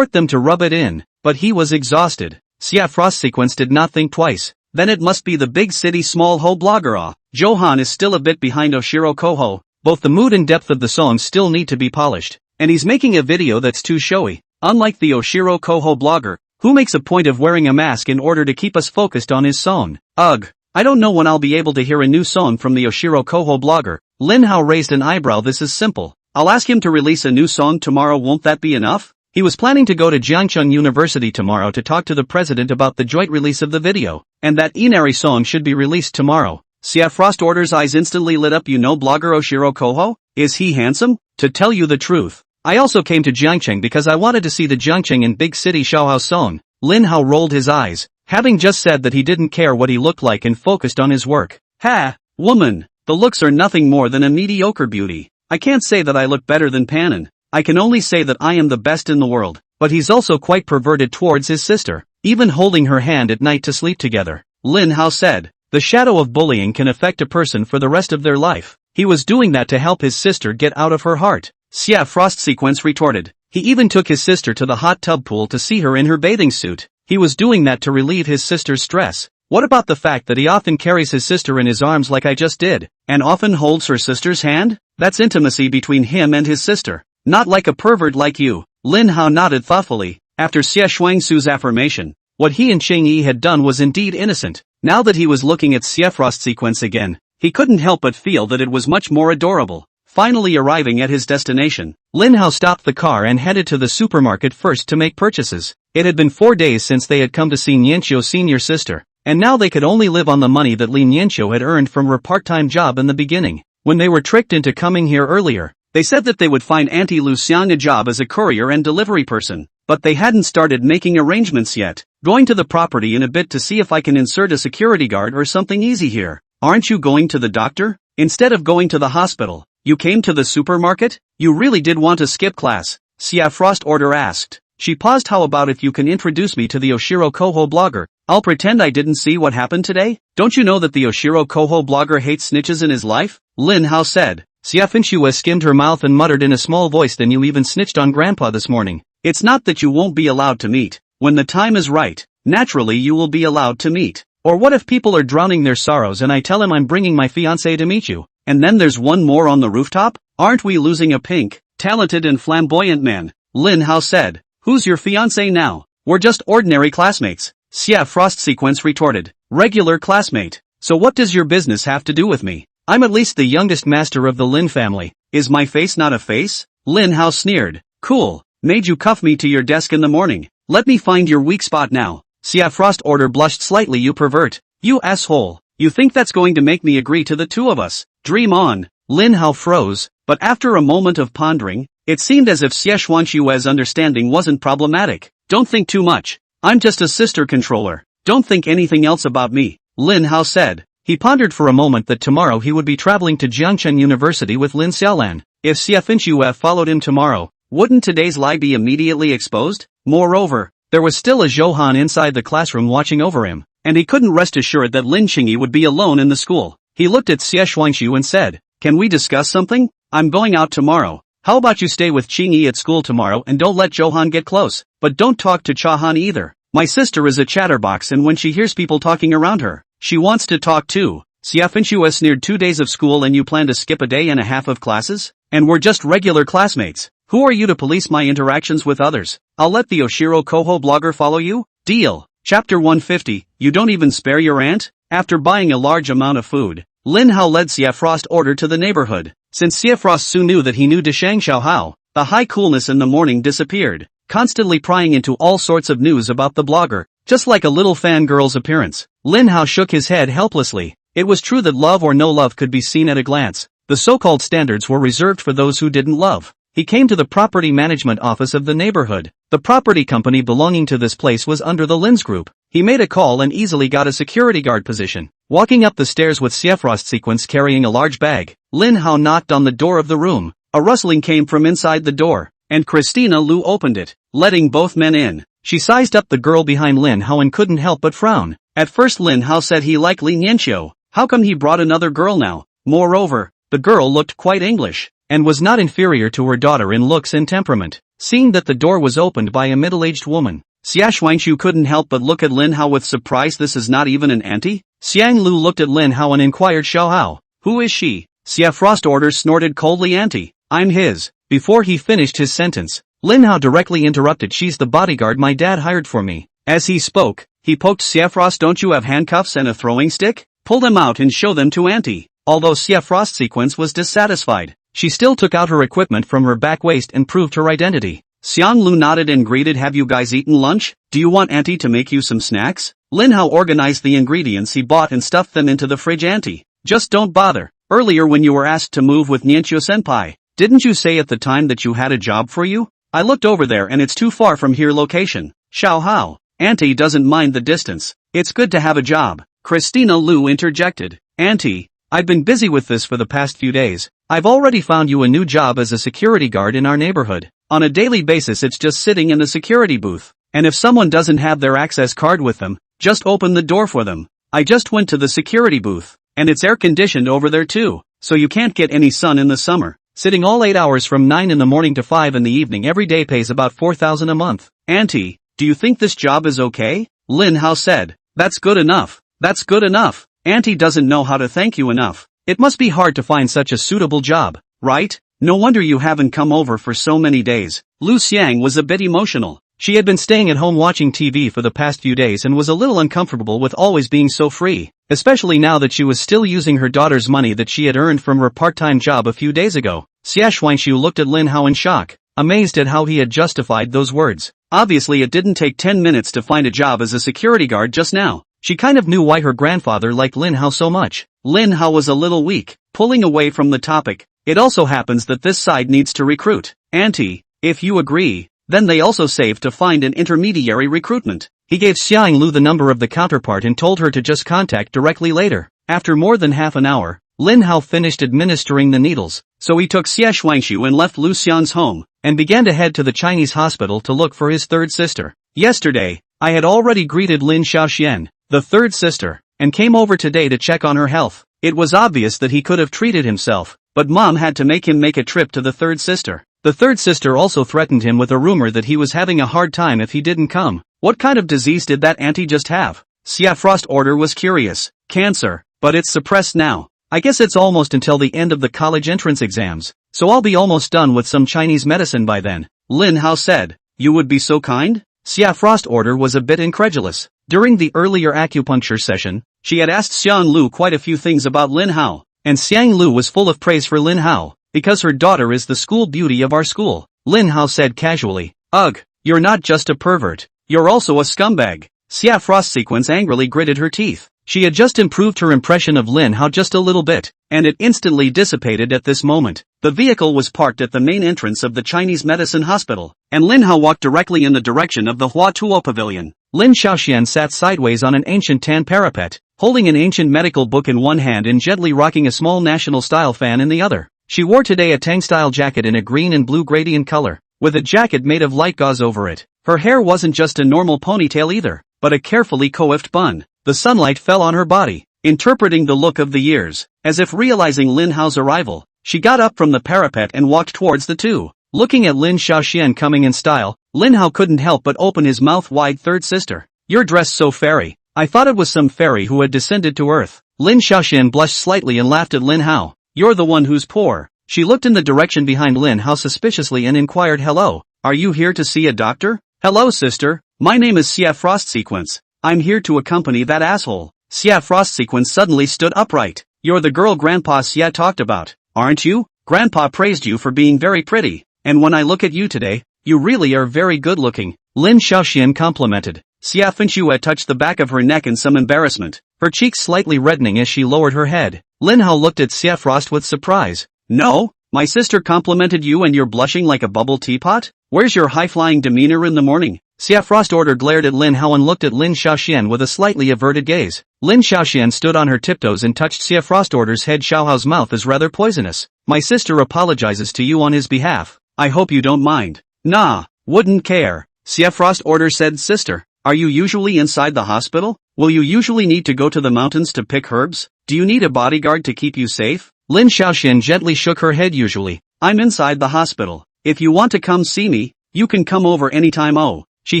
them to rub it in, but he was exhausted. Xia Frost Sequence did not think twice. Then it must be the Big City Small Ho blogger. Johan is still a bit behind Oshiro Koho. Both the mood and depth of the song still need to be polished, and he's making a video that's too showy. Unlike the Oshiro Koho blogger, who makes a point of wearing a mask in order to keep us focused on his song. Ugh. I don't know when I'll be able to hear a new song from the Oshiro Koho blogger. Lin Hao raised an eyebrow. This is simple. I'll ask him to release a new song tomorrow. Won't that be enough? He was planning to go to Jiangcheng University tomorrow to talk to the president about the joint release of the video, and that Inari song should be released tomorrow. Xia Frost Order's eyes instantly lit up. You know blogger Oshiro Koho? Is he handsome? To tell you the truth, I also came to Jiangcheng because I wanted to see the Jiangcheng and Big City Shaohao song. Lin Hao rolled his eyes, having just said that he didn't care what he looked like and focused on his work. Ha! Woman, the looks are nothing more than a mediocre beauty. I can't say that I look better than Panin. I can only say that I am the best in the world. But he's also quite perverted towards his sister, even holding her hand at night to sleep together. Lin Hao said, the shadow of bullying can affect a person for the rest of their life. He was doing that to help his sister get out of her heart. Xia Frost Sequence retorted. He even took his sister to the hot tub pool to see her in her bathing suit. He was doing that to relieve his sister's stress. What about the fact that he often carries his sister in his arms like I just did, and often holds her sister's hand? That's intimacy between him and his sister. Not like a pervert like you. Lin Hao nodded thoughtfully. After Xie Shuangsu's affirmation, what he and Cheng Yi had done was indeed innocent. Now that he was looking at Xie Frost Sequence again, he couldn't help but feel that it was much more adorable. Finally arriving at his destination, Lin Hao stopped the car and headed to the supermarket first to make purchases. It had been 4 days since they had come to see Nianqiu's senior sister, and now they could only live on the money that Li Nianqiu had earned from her part-time job in the beginning. When they were tricked into coming here earlier, they said that they would find Auntie Lu Xiang a job as a courier and delivery person, but they hadn't started making arrangements yet. Going to the property in a bit to see if I can insert a security guard or something easy here. Aren't you going to the doctor? Instead of going to the hospital, you came to the supermarket? You really did want to skip class? Xia Frost Order asked. She paused. How about if you can introduce me to the Oshiro Koho blogger? I'll pretend I didn't see what happened today. Don't you know that the Oshiro Koho blogger hates snitches in his life? Lin Hao said. Xia Finchua skimmed her mouth and muttered in a small voice, then you even snitched on Grandpa this morning. It's not that you won't be allowed to meet. When the time is right, naturally you will be allowed to meet. Or what if people are drowning their sorrows and I tell him I'm bringing my fiancé to meet you? And then there's one more on the rooftop? Aren't we losing a pink, talented and flamboyant man? Lin Hao said. Who's your fiancé now? We're just ordinary classmates. Xia Frost Sequence retorted. Regular classmate. So what does your business have to do with me? I'm at least the youngest master of the Lin family. Is my face not a face? Lin Hao sneered. Cool. Made you cuff me to your desk in the morning. Let me find your weak spot now. Xia Frost Order blushed slightly. You pervert. You asshole. You think that's going to make me agree to the two of us? Dream on. Lin Hao froze, but after a moment of pondering, it seemed as if Xie Xuanxue's understanding wasn't problematic. Don't think too much. I'm just a sister controller. Don't think anything else about me. Lin Hao said. He pondered for a moment that tomorrow he would be traveling to Jiangcheng University with Lin Xiaolan. If Xie Finchue followed him tomorrow, wouldn't today's lie be immediately exposed? Moreover, there was still a Zhouhan inside the classroom watching over him, and he couldn't rest assured that Lin Qingyi would be alone in the school. He looked at Xie Xuanxu and said, Can we discuss something? I'm going out tomorrow. How about you stay with Qingyi at school tomorrow and don't let Zhouhan get close, but don't talk to Chahan either. My sister is a chatterbox and when she hears people talking around her, she wants to talk too. Haven't you sneered 2 days of school and you plan to skip a day and a half of classes? And we're just regular classmates. Who are you to police my interactions with others? I'll let the Oshiro Koho blogger follow you? Deal. Chapter 150, you don't even spare your aunt? After buying a large amount of food, Lin Hao led Xia Frost order to the neighborhood. Since Xia Frost soon knew that he knew Deshang Xiao Hao, the high coolness in the morning disappeared, constantly prying into all sorts of news about the blogger, just like a little fangirl's appearance. Lin Hao shook his head helplessly. It was true that love or no love could be seen at a glance. The so-called standards were reserved for those who didn't love. He came to the property management office of the neighborhood. The property company belonging to this place was under the Lin's group. He made a call and easily got a security guard position. Walking up the stairs with Xiafrost sequence carrying a large bag, Lin Hao knocked on the door of the room. A rustling came from inside the door, and Christina Liu opened it, letting both men in. She sized up the girl behind Lin Hao and couldn't help but frown. At first Lin Hao said he liked Li Nianqiu. How come he brought another girl now? Moreover, the girl looked quite English, and was not inferior to her daughter in looks and temperament. Seeing that the door was opened by a middle-aged woman, Xia Shuangshu couldn't help but look at Lin Hao with surprise. This is not even an auntie? Xiang Lu looked at Lin Hao and inquired Xiao Hao. Who is she? Xia Frost orders snorted coldly. Auntie. I'm his. Before he finished his sentence, Lin Hao directly interrupted. She's the bodyguard my dad hired for me. As he spoke, he poked Xia Frost. Don't you have handcuffs and a throwing stick? Pull them out and show them to auntie. Although Xia Frost sequence was dissatisfied, she still took out her equipment from her back waist and proved her identity. Xiang Lu nodded and greeted. Have you guys eaten lunch? Do you want auntie to make you some snacks? Lin Hao organized the ingredients he bought and stuffed them into the fridge. Auntie, just don't bother. Earlier when you were asked to move with Nianqiu senpai, didn't you say at the time that you had a job for you? I looked over there and it's too far from here. Location. Xiao Hao. Auntie doesn't mind the distance. It's good to have a job. Christina Liu interjected. Auntie, I've been busy with this for the past few days. I've already found you a new job as a security guard in our neighborhood. On a daily basis it's just sitting in the security booth. And if someone doesn't have their access card with them, just open the door for them. I just went to the security booth, and it's air conditioned over there too, so you can't get any sun in the summer. Sitting all 8 hours from 9 in the morning to 5 in the evening every day pays about 4,000 a month. Auntie, do you think this job is okay? Lin Hao said. That's good enough. That's good enough. Auntie doesn't know how to thank you enough. It must be hard to find such a suitable job, right? No wonder you haven't come over for so many days. Lu Xiang was a bit emotional. She had been staying at home watching TV for the past few days and was a little uncomfortable with always being so free, especially now that she was still using her daughter's money that she had earned from her part-time job a few days ago. Xia Shuangshu looked at Lin Hao in shock, amazed at how he had justified those words. Obviously it didn't take 10 minutes to find a job as a security guard just now. She kind of knew why her grandfather liked Lin Hao so much. Lin Hao was a little weak, pulling away from the topic. It also happens that this side needs to recruit. Auntie, if you agree, then they also save to find an intermediary recruitment. He gave Xiang Lu the number of the counterpart and told her to just contact directly later. After more than half an hour, Lin Hao finished administering the needles, so he took Xia Shuangshu and left Lu Xian's home, and began to head to the Chinese hospital to look for his third sister. Yesterday, I had already greeted Lin Xiaoxian, the third sister, and came over today to check on her health. It was obvious that he could have treated himself, but Mom had to make him make a trip to the third sister. The third sister also threatened him with a rumor that he was having a hard time if he didn't come. What kind of disease did that auntie just have? Xia Frost order was curious. Cancer, but it's suppressed now. I guess it's almost until the end of the college entrance exams, so I'll be almost done with some Chinese medicine by then. Lin Hao said. You would be so kind? Xia Frost order was a bit incredulous. During the earlier acupuncture session, she had asked Xiang Lu quite a few things about Lin Hao, and Xiang Lu was full of praise for Lin Hao, because her daughter is the school beauty of our school. Lin Hao said casually, Ugh, you're not just a pervert, you're also a scumbag. Xia Frost sequence angrily gritted her teeth. She had just improved her impression of Lin Hao just a little bit, and it instantly dissipated at this moment. The vehicle was parked at the main entrance of the Chinese Medicine Hospital, and Lin Hao walked directly in the direction of the Hua Tuo Pavilion. Lin Xiaoxian sat sideways on an ancient tan parapet, holding an ancient medical book in one hand and gently rocking a small national-style fan in the other. She wore today a Tang-style jacket in a green and blue gradient color, with a jacket made of light gauze over it. Her hair wasn't just a normal ponytail either, but a carefully coiffed bun. The sunlight fell on her body, interpreting the look of the years. As if realizing Lin Hao's arrival, she got up from the parapet and walked towards the two. Looking at Lin Xiaoxian coming in style, Lin Hao couldn't help but open his mouth wide. Third sister, you're dressed so fairy. I thought it was some fairy who had descended to earth. Lin Xiaoxian blushed slightly and laughed at Lin Hao. You're the one who's poor. She looked in the direction behind Lin Hao suspiciously and inquired, hello, are you here to see a doctor? Hello sister, my name is Xia Frost Sequence. I'm here to accompany that asshole. Xia Frost Sequence suddenly stood upright. You're the girl Grandpa Xia talked about, aren't you? Grandpa praised you for being very pretty, and when I look at you today, you really are very good looking. Lin Xiaoxian complimented. Xia Fenxue touched the back of her neck in some embarrassment, her cheeks slightly reddening as she lowered her head. Lin Hao looked at Xia Frost with surprise. No, my sister complimented you and you're blushing like a bubble teapot? Where's your high-flying demeanor in the morning? Xia Frost glared at Lin Hao and looked at Lin Xiaoxian with a slightly averted gaze. Lin Xiaoxian stood on her tiptoes and touched Xia Frost's head. Xiao Hao's mouth is rather poisonous. My sister apologizes to you on his behalf. I hope you don't mind. Nah, wouldn't care. Xia Frost said, sister, are you usually inside the hospital? Will you usually need to go to the mountains to pick herbs? Do you need a bodyguard to keep you safe? Lin Xiaoxian gently shook her head. Usually, I'm inside the hospital. If you want to come see me, you can come over anytime. Oh. She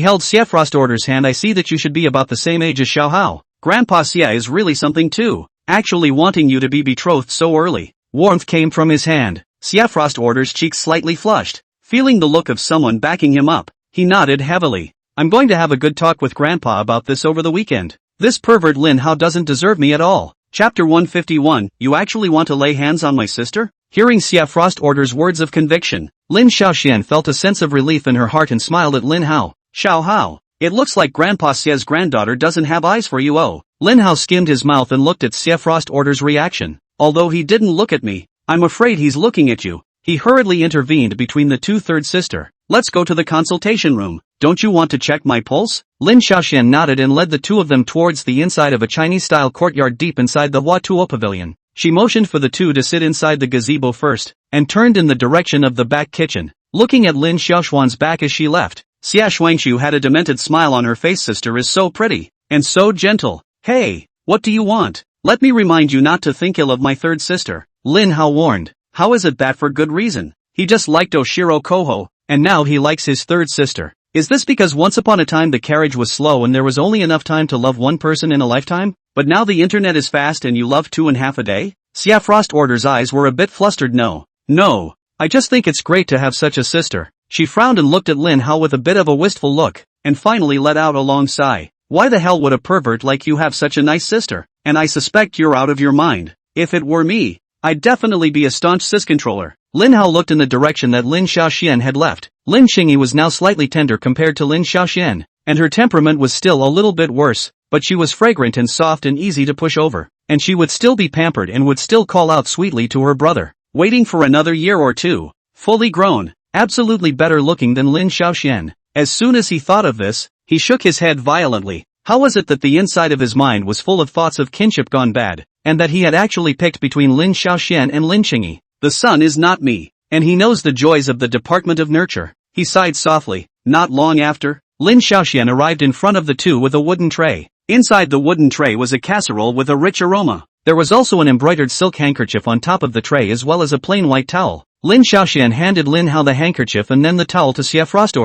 held Xia Frost's hand. I see that you should be about the same age as Xiao Hao. Grandpa Xia is really something too, actually wanting you to be betrothed so early. Warmth came from his hand. Xia Frost's cheeks slightly flushed. Feeling the look of someone backing him up, he nodded heavily. I'm going to have a good talk with Grandpa about this over the weekend. This pervert Lin Hao doesn't deserve me at all. Chapter 151, You actually want to lay hands on my sister? Hearing Xia Frost's words of conviction, Lin Xiaoxian felt a sense of relief in her heart and smiled at Lin Hao. Xiao Hao, it looks like Grandpa Xia's granddaughter doesn't have eyes for you. Oh. Lin Hao skimmed his mouth and looked at Xia Frost's reaction. Although he didn't look at me, I'm afraid he's looking at you. He hurriedly intervened between the two. Third sister, let's go to the consultation room. Don't you want to check my pulse? Lin Xiaoxian nodded and led the two of them towards the inside of a Chinese-style courtyard deep inside the Huatuo pavilion. She motioned for the two to sit inside the gazebo first, and turned in the direction of the back kitchen, looking at Lin Xiaoxuan's back as she left. Xia Shuangshu had a demented smile on her face. Sister is so pretty, and so gentle. Hey, what do you want? Let me remind you not to think ill of my third sister, Lin Hao warned. How is it that for good reason? He just liked Oshiro Koho, and now he likes his third sister. Is this because once upon a time the carriage was slow and there was only enough time to love one person in a lifetime? But now the internet is fast and you love 2.5 a day? Xia Frost's eyes were a bit flustered. No, I just think it's great to have such a sister. She frowned and looked at Lin Hao with a bit of a wistful look, and finally let out a long sigh. Why the hell would a pervert like you have such a nice sister? And I suspect you're out of your mind. If it were me, I'd definitely be a staunch cis controller. Lin Hao looked in the direction that Lin Xiaoxian had left. Lin Qingyi was now slightly tender compared to Lin Xiaoxian, and her temperament was still a little bit worse, but she was fragrant and soft and easy to push over, and she would still be pampered and would still call out sweetly to her brother. Waiting for another year or two. Fully grown, absolutely better looking than Lin Xiaoxian. As soon as he thought of this, he shook his head violently. How was it that the inside of his mind was full of thoughts of kinship gone bad, and that he had actually picked between Lin Xiaoxian and Lin Qingyi? The son is not me, and he knows the joys of the Department of Nurture. He sighed softly. Not long after, Lin Xiaoxian arrived in front of the two with a wooden tray. Inside the wooden tray was a casserole with a rich aroma. There was also an embroidered silk handkerchief on top of the tray as well as a plain white towel. Lin Xiaoxian handed Lin Hao the handkerchief and then the towel to Xia Frost.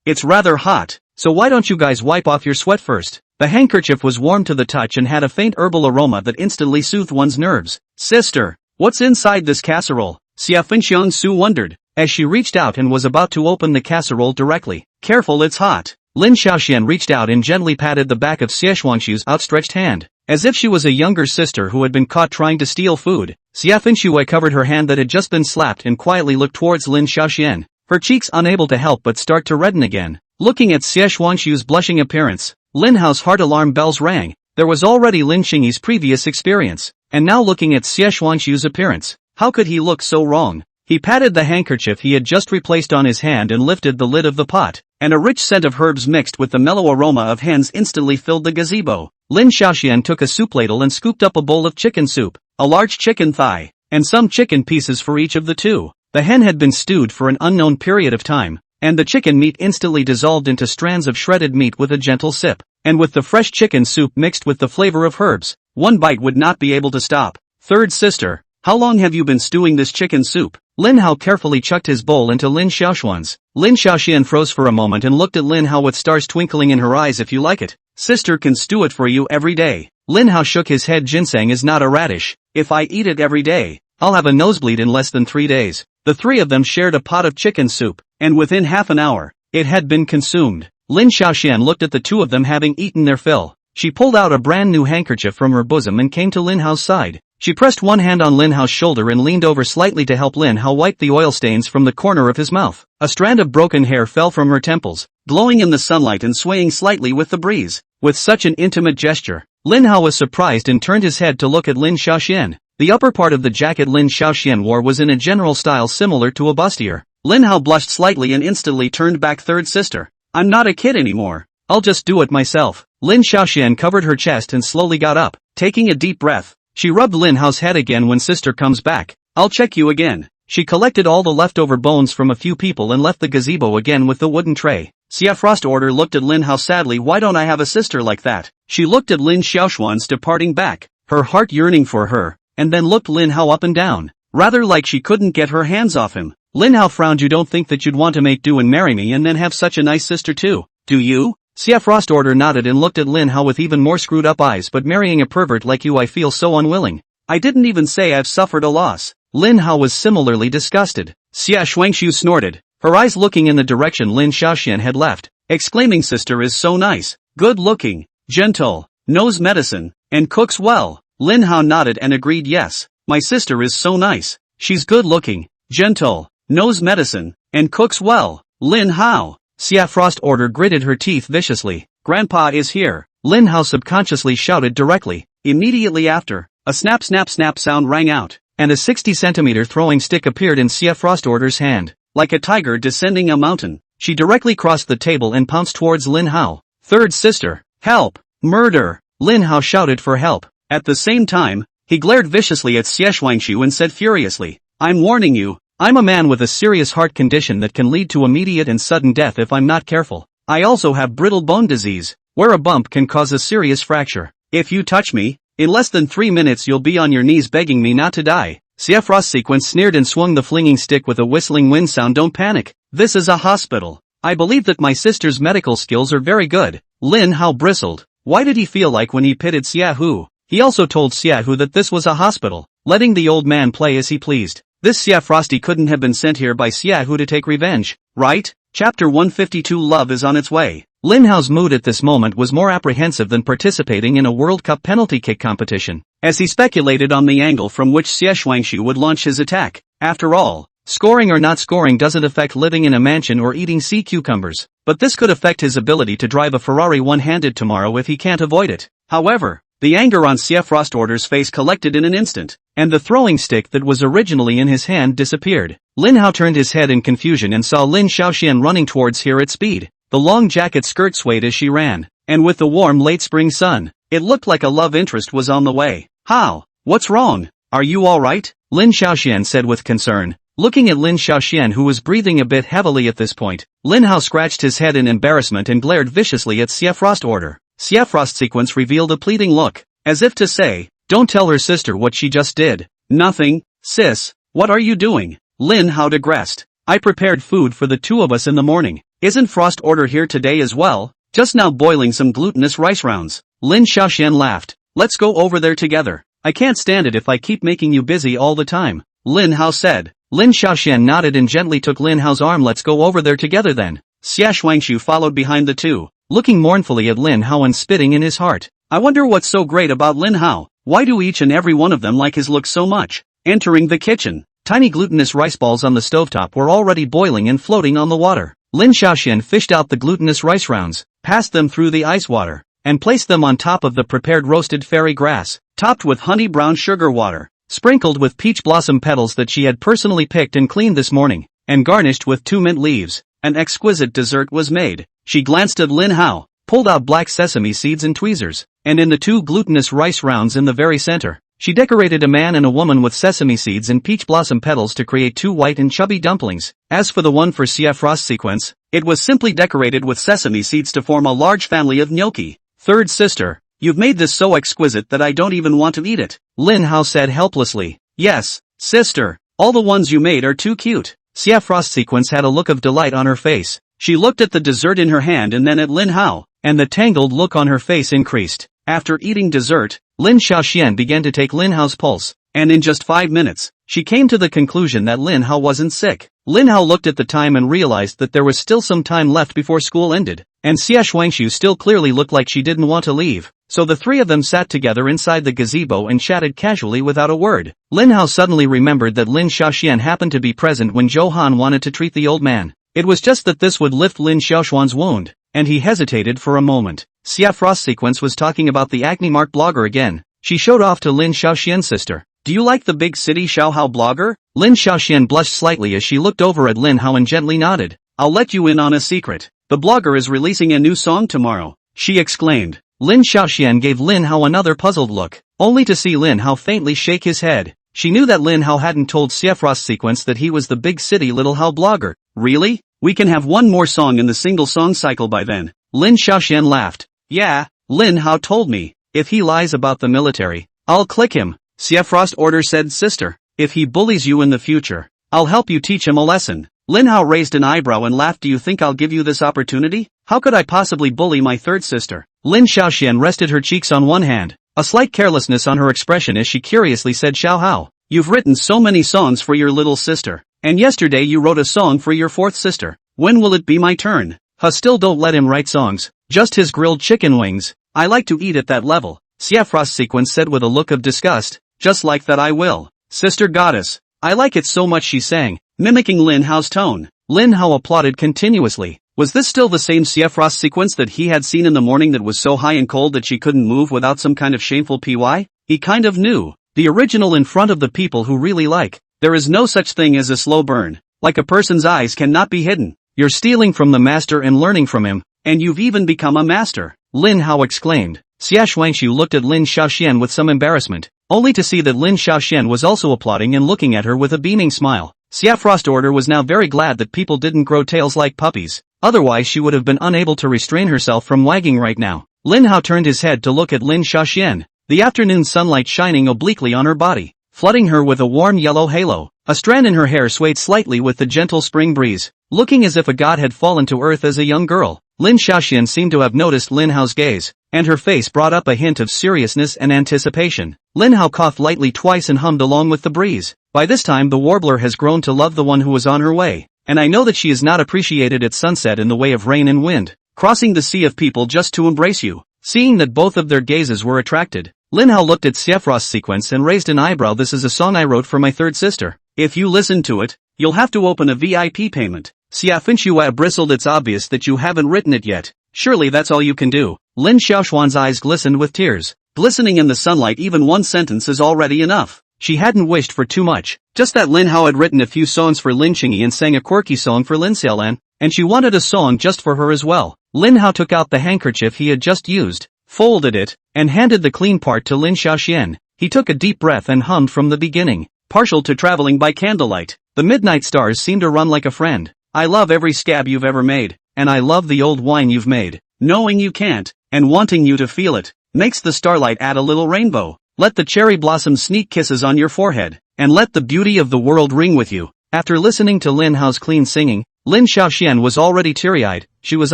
It's rather hot, so why don't you guys wipe off your sweat first? The handkerchief was warm to the touch and had a faint herbal aroma that instantly soothed one's nerves. Sister, what's inside this casserole? Xia Fenxiangsu wondered, as she reached out and was about to open the casserole directly. Careful, it's hot. Lin Xiaoxian reached out and gently patted the back of Xia Shuangshu's outstretched hand, as if she was a younger sister who had been caught trying to steal food. Xia Fenxue covered her hand that had just been slapped and quietly looked towards Lin Xiaoxian, her cheeks unable to help but start to redden again. Looking at Xia Shuangshu's blushing appearance, Lin Hao's heart alarm bells rang. There was already Lin Qingyi's previous experience, and now looking at Xia Shuangshu's appearance, how could he look so wrong? He patted the handkerchief he had just replaced on his hand and lifted the lid of the pot, and a rich scent of herbs mixed with the mellow aroma of hens instantly filled the gazebo. Lin Xiaoxian took a soup ladle and scooped up a bowl of chicken soup, a large chicken thigh, and some chicken pieces for each of the two. The hen had been stewed for an unknown period of time, and the chicken meat instantly dissolved into strands of shredded meat with a gentle sip, and with the fresh chicken soup mixed with the flavor of herbs, one bite would not be able to stop. Third sister, how long have you been stewing this chicken soup? Lin Hao carefully chucked his bowl into Lin Xiaoxuan's. Lin Xiaoxian froze for a moment and looked at Lin Hao with stars twinkling in her eyes. If you like it, sister can stew it for you every day. Lin Hao shook his head. Ginseng is not a radish. If I eat it every day, I'll have a nosebleed in less than 3 days. The three of them shared a pot of chicken soup, and within half an hour, it had been consumed. Lin Xiaoxian looked at the two of them having eaten their fill. She pulled out a brand new handkerchief from her bosom and came to Lin Hao's side. She pressed one hand on Lin Hao's shoulder and leaned over slightly to help Lin Hao wipe the oil stains from the corner of his mouth. A strand of broken hair fell from her temples, glowing in the sunlight and swaying slightly with the breeze. With such an intimate gesture, Lin Hao was surprised and turned his head to look at Lin Xiaoxian. The upper part of the jacket Lin Xiaoxian wore was in a general style similar to a bustier. Lin Hao blushed slightly and instantly turned back. Third sister, I'm not a kid anymore. I'll just do it myself. Lin Xiaoxian covered her chest and slowly got up, taking a deep breath. She rubbed Lin Hao's head again. When sister comes back, I'll check you again. She collected all the leftover bones from a few people and left the gazebo again with the wooden tray. Xia Frost Order looked at Lin Hao sadly. Why don't I have a sister like that? She looked at Lin Xiaoxuan's departing back, her heart yearning for her, and then looked Lin Hao up and down, rather like she couldn't get her hands off him. Lin Hao frowned. You don't think that you'd want to make do and marry me and then have such a nice sister too, do you? Xia Frost Order nodded and looked at Lin Hao with even more screwed up eyes. But marrying a pervert like you, I feel so unwilling. I didn't even say I've suffered a loss. Lin Hao was similarly disgusted. Xia Shuangshu snorted, her eyes looking in the direction Lin Xiaoxian had left, exclaiming, sister is so nice, good looking, gentle, knows medicine, and cooks well. Lin Hao nodded and agreed. Yes, my sister is so nice. She's good looking, gentle, knows medicine, and cooks well. Lin Hao. Xia Frost Order gritted her teeth viciously. Grandpa is here. Lin Hao subconsciously shouted directly. Immediately after, a snap snap snap sound rang out, and a 60-centimeter throwing stick appeared in Xia Frost Order's hand. Like a tiger descending a mountain, she directly crossed the table and pounced towards Lin Hao. Third sister, help! Murder! Lin Hao shouted for help. At the same time, he glared viciously at Xie Shuangshu and said furiously, I'm warning you, I'm a man with a serious heart condition that can lead to immediate and sudden death if I'm not careful. I also have brittle bone disease, where a bump can cause a serious fracture. If you touch me, in less than 3 minutes you'll be on your knees begging me not to die. Xia Frost Sequence sneered and swung the flinging stick with a whistling wind sound. Don't panic, this is a hospital. I believe that my sister's medical skills are very good. Lin Hao bristled. Why did he feel like when he pitted Xia Hu? He also told Xia Hu that this was a hospital, letting the old man play as he pleased. This Xia Frosty couldn't have been sent here by Xia Hu to take revenge, right? Chapter 152 Love is on its way. Lin Hao's mood at this moment was more apprehensive than participating in a World Cup penalty kick competition, as he speculated on the angle from which Xie Shuangshu would launch his attack. After all, scoring or not scoring doesn't affect living in a mansion or eating sea cucumbers, but this could affect his ability to drive a Ferrari one-handed tomorrow if he can't avoid it. However, the anger on Xia Frost Order's face collected in an instant, and the throwing stick that was originally in his hand disappeared. Lin Hao turned his head in confusion and saw Lin Xiaoxian running towards her at speed. The long jacket skirt swayed as she ran, and with the warm late spring sun, it looked like a love interest was on the way. How? What's wrong? Are you alright? Lin Xiaoxian said with concern, looking at Lin Xiaoxian, who was breathing a bit heavily at this point. Lin Hao scratched his head in embarrassment and glared viciously at Xia Frost Order. Xia Frost Sequence revealed a pleading look, as if to say, don't tell her sister what she just did. Nothing, sis, what are you doing? Lin Hao digressed. I prepared food for the two of us in the morning. Isn't Frost Order here today as well? Just now boiling some glutinous rice rounds. Lin Xiaoxian laughed. Let's go over there together. I can't stand it if I keep making you busy all the time. Lin Hao said. Lin Xiaoxian nodded and gently took Lin Hao's arm. Let's go over there together then. Xia Shuangshu followed behind the two, looking mournfully at Lin Hao and spitting in his heart. I wonder what's so great about Lin Hao. Why do each and every one of them like his look so much? Entering the kitchen, tiny glutinous rice balls on the stovetop were already boiling and floating on the water. Lin Xiaoxian fished out the glutinous rice rounds, passed them through the ice water, and placed them on top of the prepared roasted fairy grass, topped with honey brown sugar water, sprinkled with peach blossom petals that she had personally picked and cleaned this morning, and garnished with 2 mint leaves. An exquisite dessert was made. She glanced at Lin Hao, pulled out black sesame seeds and tweezers, and in the 2 glutinous rice rounds in the very center, she decorated a man and a woman with sesame seeds and peach blossom petals to create 2 white and chubby dumplings. As for the one for Xia Frost Sequence, it was simply decorated with sesame seeds to form a large family of gnocchi. Third sister, you've made this so exquisite that I don't even want to eat it. Lin Hao said helplessly. Yes, sister, all the ones you made are too cute. Xia Frost Sequence had a look of delight on her face. She looked at the dessert in her hand and then at Lin Hao, and the tangled look on her face increased. After eating dessert, Lin Xiaoxian began to take Lin Hao's pulse, and in just 5 minutes, she came to the conclusion that Lin Hao wasn't sick. Lin Hao looked at the time and realized that there was still some time left before school ended, and Xia Shuangshu still clearly looked like she didn't want to leave. So the three of them sat together inside the gazebo and chatted casually without a word. Lin Hao suddenly remembered that Lin Xiaoxian happened to be present when Zhou Han wanted to treat the old man. It was just that this would lift Lin Xiaoxuan's wound, and he hesitated for a moment. Xia Frost Sequence was talking about the acne mark blogger again. She showed off to Lin Xiaoxian's sister. Do you like the big city Xiaohao blogger? Lin Xiaoxian blushed slightly as she looked over at Lin Hao and gently nodded. I'll let you in on a secret. The blogger is releasing a new song tomorrow, she exclaimed. Lin Xiaoxian gave Lin Hao another puzzled look, only to see Lin Hao faintly shake his head. She knew that Lin Hao hadn't told Xia Frost Sequence that he was the big city little Hao blogger. Really? We can have one more song in the single song cycle by then. Lin Xiaoxian laughed. Yeah, Lin Hao told me. If he lies about the military, I'll click him. Xia Frost Order said, sister, if he bullies you in the future, I'll help you teach him a lesson. Lin Hao raised an eyebrow and laughed. Do you think I'll give you this opportunity? How could I possibly bully my third sister? Lin Xiaoxian rested her cheeks on one hand, a slight carelessness on her expression as she curiously said, Xiao Hao, you've written so many songs for your little sister, and yesterday you wrote a song for your fourth sister. When will it be my turn? Still don't let him write songs, just his grilled chicken wings. I like to eat at that level, Xia Frost Sequence said with a look of disgust. Just like that I will. Sister Goddess. I like it so much, she sang, mimicking Lin Hao's tone. Lin Hao applauded continuously. Was this still the same Xia Frost Sequence that he had seen in the morning that was so high and cold that she couldn't move without some kind of shameful PY? He kind of knew. The original in front of the people who really like. There is no such thing as a slow burn. Like a person's eyes cannot be hidden. You're stealing from the master and learning from him, and you've even become a master. Lin Hao exclaimed. Xia Shuangshu looked at Lin Xiaoxian with some embarrassment, only to see that Lin Xiaoxian was also applauding and looking at her with a beaming smile. Xia Frost Order was now very glad that people didn't grow tails like puppies, otherwise she would have been unable to restrain herself from wagging right now. Lin Hao turned his head to look at Lin Xiaoxian, the afternoon sunlight shining obliquely on her body, flooding her with a warm yellow halo. A strand in her hair swayed slightly with the gentle spring breeze, looking as if a god had fallen to earth as a young girl. Lin Xiaoxian seemed to have noticed Lin Hao's gaze, and her face brought up a hint of seriousness and anticipation. Lin Hao coughed lightly twice and hummed along with the breeze. By this time the warbler has grown to love the one who was on her way, and I know that she is not appreciated at sunset in the way of rain and wind, crossing the sea of people just to embrace you. Seeing that both of their gazes were attracted, Lin Hao looked at Xia Frost Sequence and raised an eyebrow. This is a song I wrote for my third sister. If you listen to it, you'll have to open a VIP payment. Xia Finshua bristled. It's obvious that you haven't written it yet. Surely that's all you can do. Lin Xiaoxuan's eyes glistened with tears. Glistening in the sunlight, even one sentence is already enough. She hadn't wished for too much, just that Lin Hao had written a few songs for Lin Qingyi and sang a quirky song for Lin Xiaolan, and she wanted a song just for her as well. Lin Hao took out the handkerchief he had just used, folded it, and handed the clean part to Lin Xiaoxian. He took a deep breath and hummed from the beginning. Partial to traveling by candlelight, the midnight stars seem to run like a friend. I love every scab you've ever made, and I love the old wine you've made. Knowing you can't, and wanting you to feel it, makes the starlight add a little rainbow. Let the cherry blossoms sneak kisses on your forehead, and let the beauty of the world ring with you. After listening to Lin Hao's clean singing, Lin Xiaoxian was already teary-eyed. She was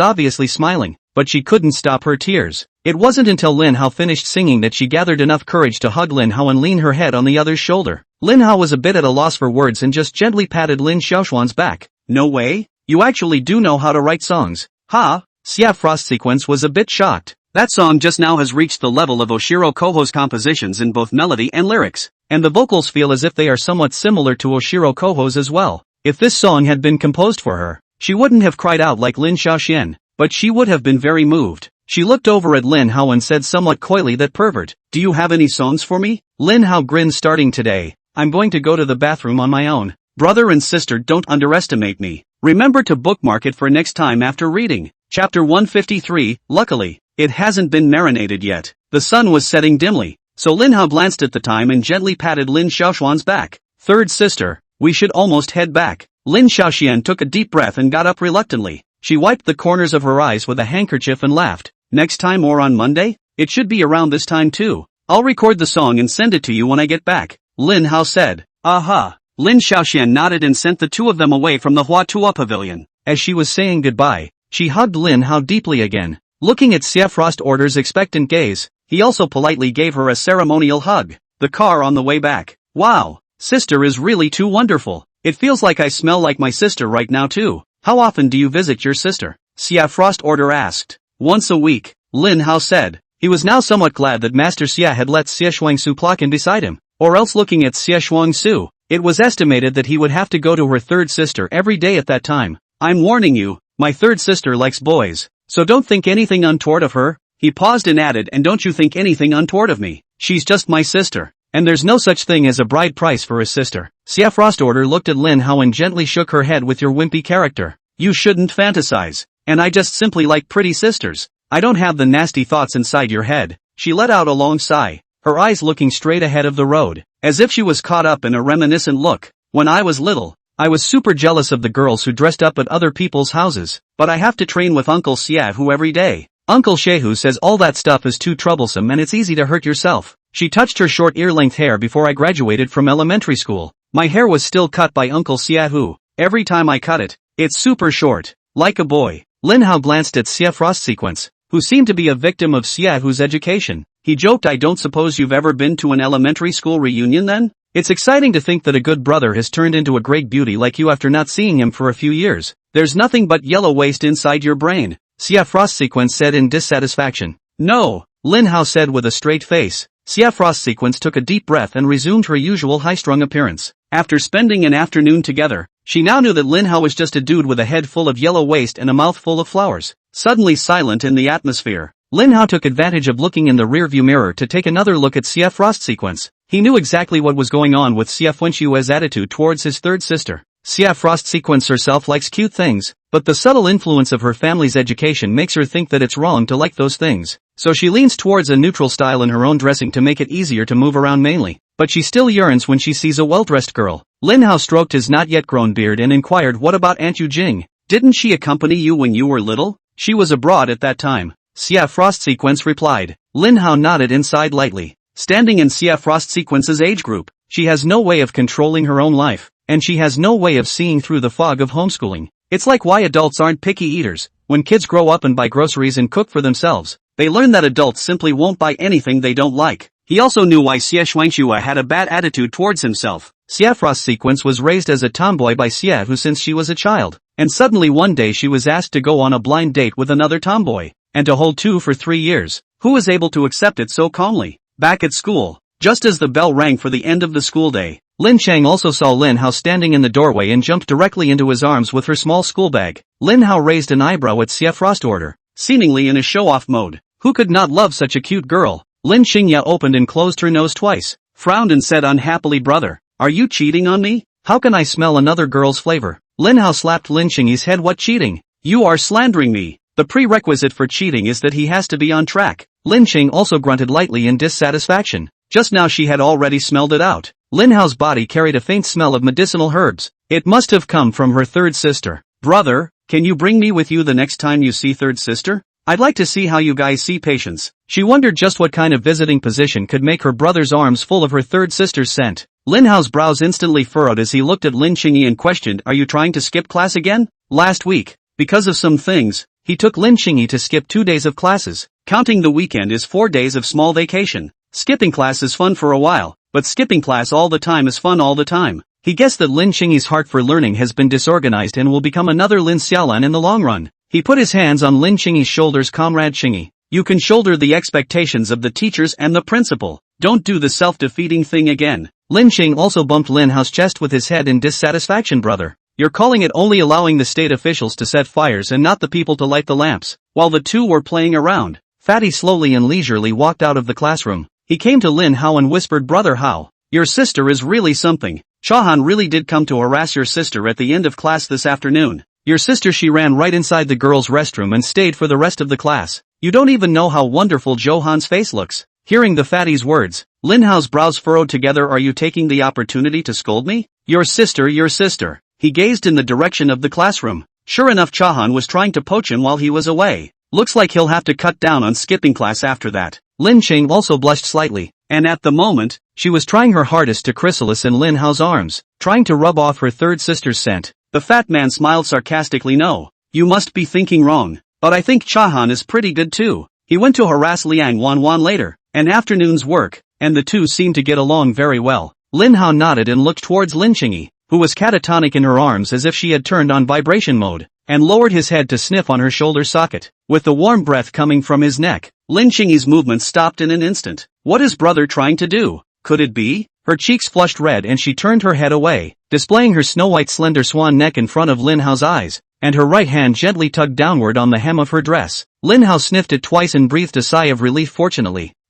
obviously smiling, but she couldn't stop her tears. It wasn't until Lin Hao finished singing that she gathered enough courage to hug Lin Hao and lean her head on the other's shoulder. Lin Hao was a bit at a loss for words and just gently patted Lin Xiaoxuan's back. No way? You actually do know how to write songs? Ha? Xia Frost Sequence was a bit shocked. That song just now has reached the level of Oshiro Koho's compositions in both melody and lyrics, and the vocals feel as if they are somewhat similar to Oshiro Koho's as well. If this song had been composed for her, she wouldn't have cried out like Lin Xiaoxian, but she would have been very moved. She looked over at Lin Hao and said somewhat coyly, that pervert, do you have any songs for me? Lin Hao grinned. Starting today, I'm going to go to the bathroom on my own. Brother and sister, don't underestimate me. Remember to bookmark it for next time after reading. Chapter 153, luckily, it hasn't been marinated yet. The sun was setting dimly, so Lin Hao glanced at the time and gently patted Lin Xiaoxuan's back. Third sister, we should almost head back. Lin Xiaoxian took a deep breath and got up reluctantly. She wiped the corners of her eyes with a handkerchief and laughed. Next time or on Monday? It should be around this time too. I'll record the song and send it to you when I get back, Lin Hao said. Aha. Lin Xiaoxian nodded and sent the two of them away from the Huatua pavilion. As she was saying goodbye, she hugged Lin Hao deeply again. Looking at Xia Frost Order's expectant gaze, He also politely gave her a ceremonial hug. The car on the way back. Wow, sister is really too wonderful. It feels like I smell like my sister right now too. How often do you visit your sister? Xia Frost Order asked. Once a week, Lin Hao said. He was now somewhat glad that Master Xia had let Xia Shuangsu clock in beside him, or else looking at Xia Shuangsu, it was estimated that he would have to go to her third sister every day at that time. I'm warning you, my third sister likes boys, so don't think anything untoward of her. He paused and added, and don't you think anything untoward of me. She's just my sister, and there's no such thing as a bride price for a sister. Xia Frost Order looked at Lin Hao and gently shook her head with your wimpy character. You shouldn't fantasize, and I just simply like pretty sisters. I don't have the nasty thoughts inside your head. She let out a long sigh, her eyes looking straight ahead of the road, as if she was caught up in a reminiscent look. When I was little, I was super jealous of the girls who dressed up at other people's houses, but I have to train with Uncle Xiaohu every day. Uncle Shehu says all that stuff is too troublesome and it's easy to hurt yourself. She touched her short ear-length hair before I graduated from elementary school. My hair was still cut by Uncle Xiaohu. Every time I cut it, it's super short, like a boy. Lin Hao glanced at Xia Frost Sequence, who seemed to be a victim of Xiaohu's education. He joked, I don't suppose you've ever been to an elementary school reunion then? It's exciting to think that a good brother has turned into a great beauty like you after not seeing him for a few years. There's nothing but yellow waste inside your brain, Xia Frost Sequence said in dissatisfaction. No, Lin Hao said with a straight face. Xia Frost Sequence took a deep breath and resumed her usual high-strung appearance. After spending an afternoon together, she now knew that Lin Hao was just a dude with a head full of yellow waste and a mouth full of flowers. Suddenly silent in the atmosphere, Lin Hao took advantage of looking in the rearview mirror to take another look at Xia Frost Sequence. He knew exactly what was going on with Xia Funshue's attitude towards his third sister. Xia Frost Sequence herself likes cute things, but the subtle influence of her family's education makes her think that it's wrong to like those things. So she leans towards a neutral style in her own dressing to make it easier to move around mainly. But she still yearns when she sees a well-dressed girl. Lin Hao stroked his not-yet-grown beard and inquired, what about Aunt Yu Jing? Didn't she accompany you when you were little? She was abroad at that time. Xia Frost Sequence replied. Lin Hao nodded inside lightly. Standing in Xia Frost Sequence's age group, she has no way of controlling her own life, and she has no way of seeing through the fog of homeschooling. It's like why adults aren't picky eaters. When kids grow up and buy groceries and cook for themselves, they learn that adults simply won't buy anything they don't like. He also knew why Xie Shuangxue had a bad attitude towards himself. Xia Frost Sequence was raised as a tomboy by Xiaohu since she was a child, and suddenly one day she was asked to go on a blind date with another tomboy, and to hold two for 3 years. Who was able to accept it so calmly? Back at school, just as the bell rang for the end of the school day, Lin Chang also saw Lin Hao standing in the doorway and jumped directly into his arms with her small school bag. Lin Hao raised an eyebrow at Xia Frost Order, seemingly in a show-off mode. Who could not love such a cute girl? Lin Xingya opened and closed her nose twice, frowned and said unhappily, brother, are you cheating on me? How can I smell another girl's flavor? Lin Hao slapped Lin Xingyi's head. What cheating? You are slandering me. The prerequisite for cheating is that he has to be on track. Lin Xing also grunted lightly in dissatisfaction. Just now she had already smelled it out. Lin Hao's body carried a faint smell of medicinal herbs. It must have come from her third sister. Brother, can you bring me with you the next time you see third sister? I'd like to see how you guys see patients. She wondered just what kind of visiting position could make her brother's arms full of her third sister's scent. Lin Hao's brows instantly furrowed as he looked at Lin Xingyi and questioned, are you trying to skip class again? Last week, because of some things, he took Lin Xingyi to skip 2 days of classes. Counting the weekend is 4 days of small vacation. Skipping class is fun for a while, but skipping class all the time is fun all the time. He guessed that Lin Xingyi's heart for learning has been disorganized and will become another Lin Xiaolan in the long run. He put his hands on Lin Xingyi's shoulders. Comrade Xingyi, you can shoulder the expectations of the teachers and the principal. Don't do the self-defeating thing again. Lin Xing also bumped Lin Hao's chest with his head in dissatisfaction. Brother, you're calling it only allowing the state officials to set fires and not the people to light the lamps. While the two were playing around, Fatty slowly and leisurely walked out of the classroom. He came to Lin Hao and whispered, Brother Hao, your sister is really something. Chahan really did come to harass your sister at the end of class this afternoon. Your sister, she ran right inside the girls' restroom and stayed for the rest of the class. You don't even know how wonderful Johan's face looks. Hearing the fatty's words, Lin Hao's brows furrowed together. Are you taking the opportunity to scold me? Your sister, your sister. He gazed in the direction of the classroom. Sure enough, Chahan was trying to poach him while he was away. Looks like he'll have to cut down on skipping class after that. Lin Ching also blushed slightly, and at the moment, she was trying her hardest to chrysalis in Lin Hao's arms, trying to rub off her third sister's scent. The fat man smiled sarcastically. No, you must be thinking wrong, but I think Chahan is pretty good too. He went to harass Liang Wanwan later, an afternoon's work, and the two seemed to get along very well. Lin Hao nodded and looked towards Lin Qingyi, who was catatonic in her arms as if she had turned on vibration mode, and lowered his head to sniff on her shoulder socket. With the warm breath coming from his neck, Lin Qingyi's movements stopped in an instant. What is brother trying to do? Could it be? Her cheeks flushed red and she turned her head away, displaying her snow-white slender swan neck in front of Lin Hao's eyes, and her right hand gently tugged downward on the hem of her dress. Lin Hao sniffed it twice and breathed a sigh of relief.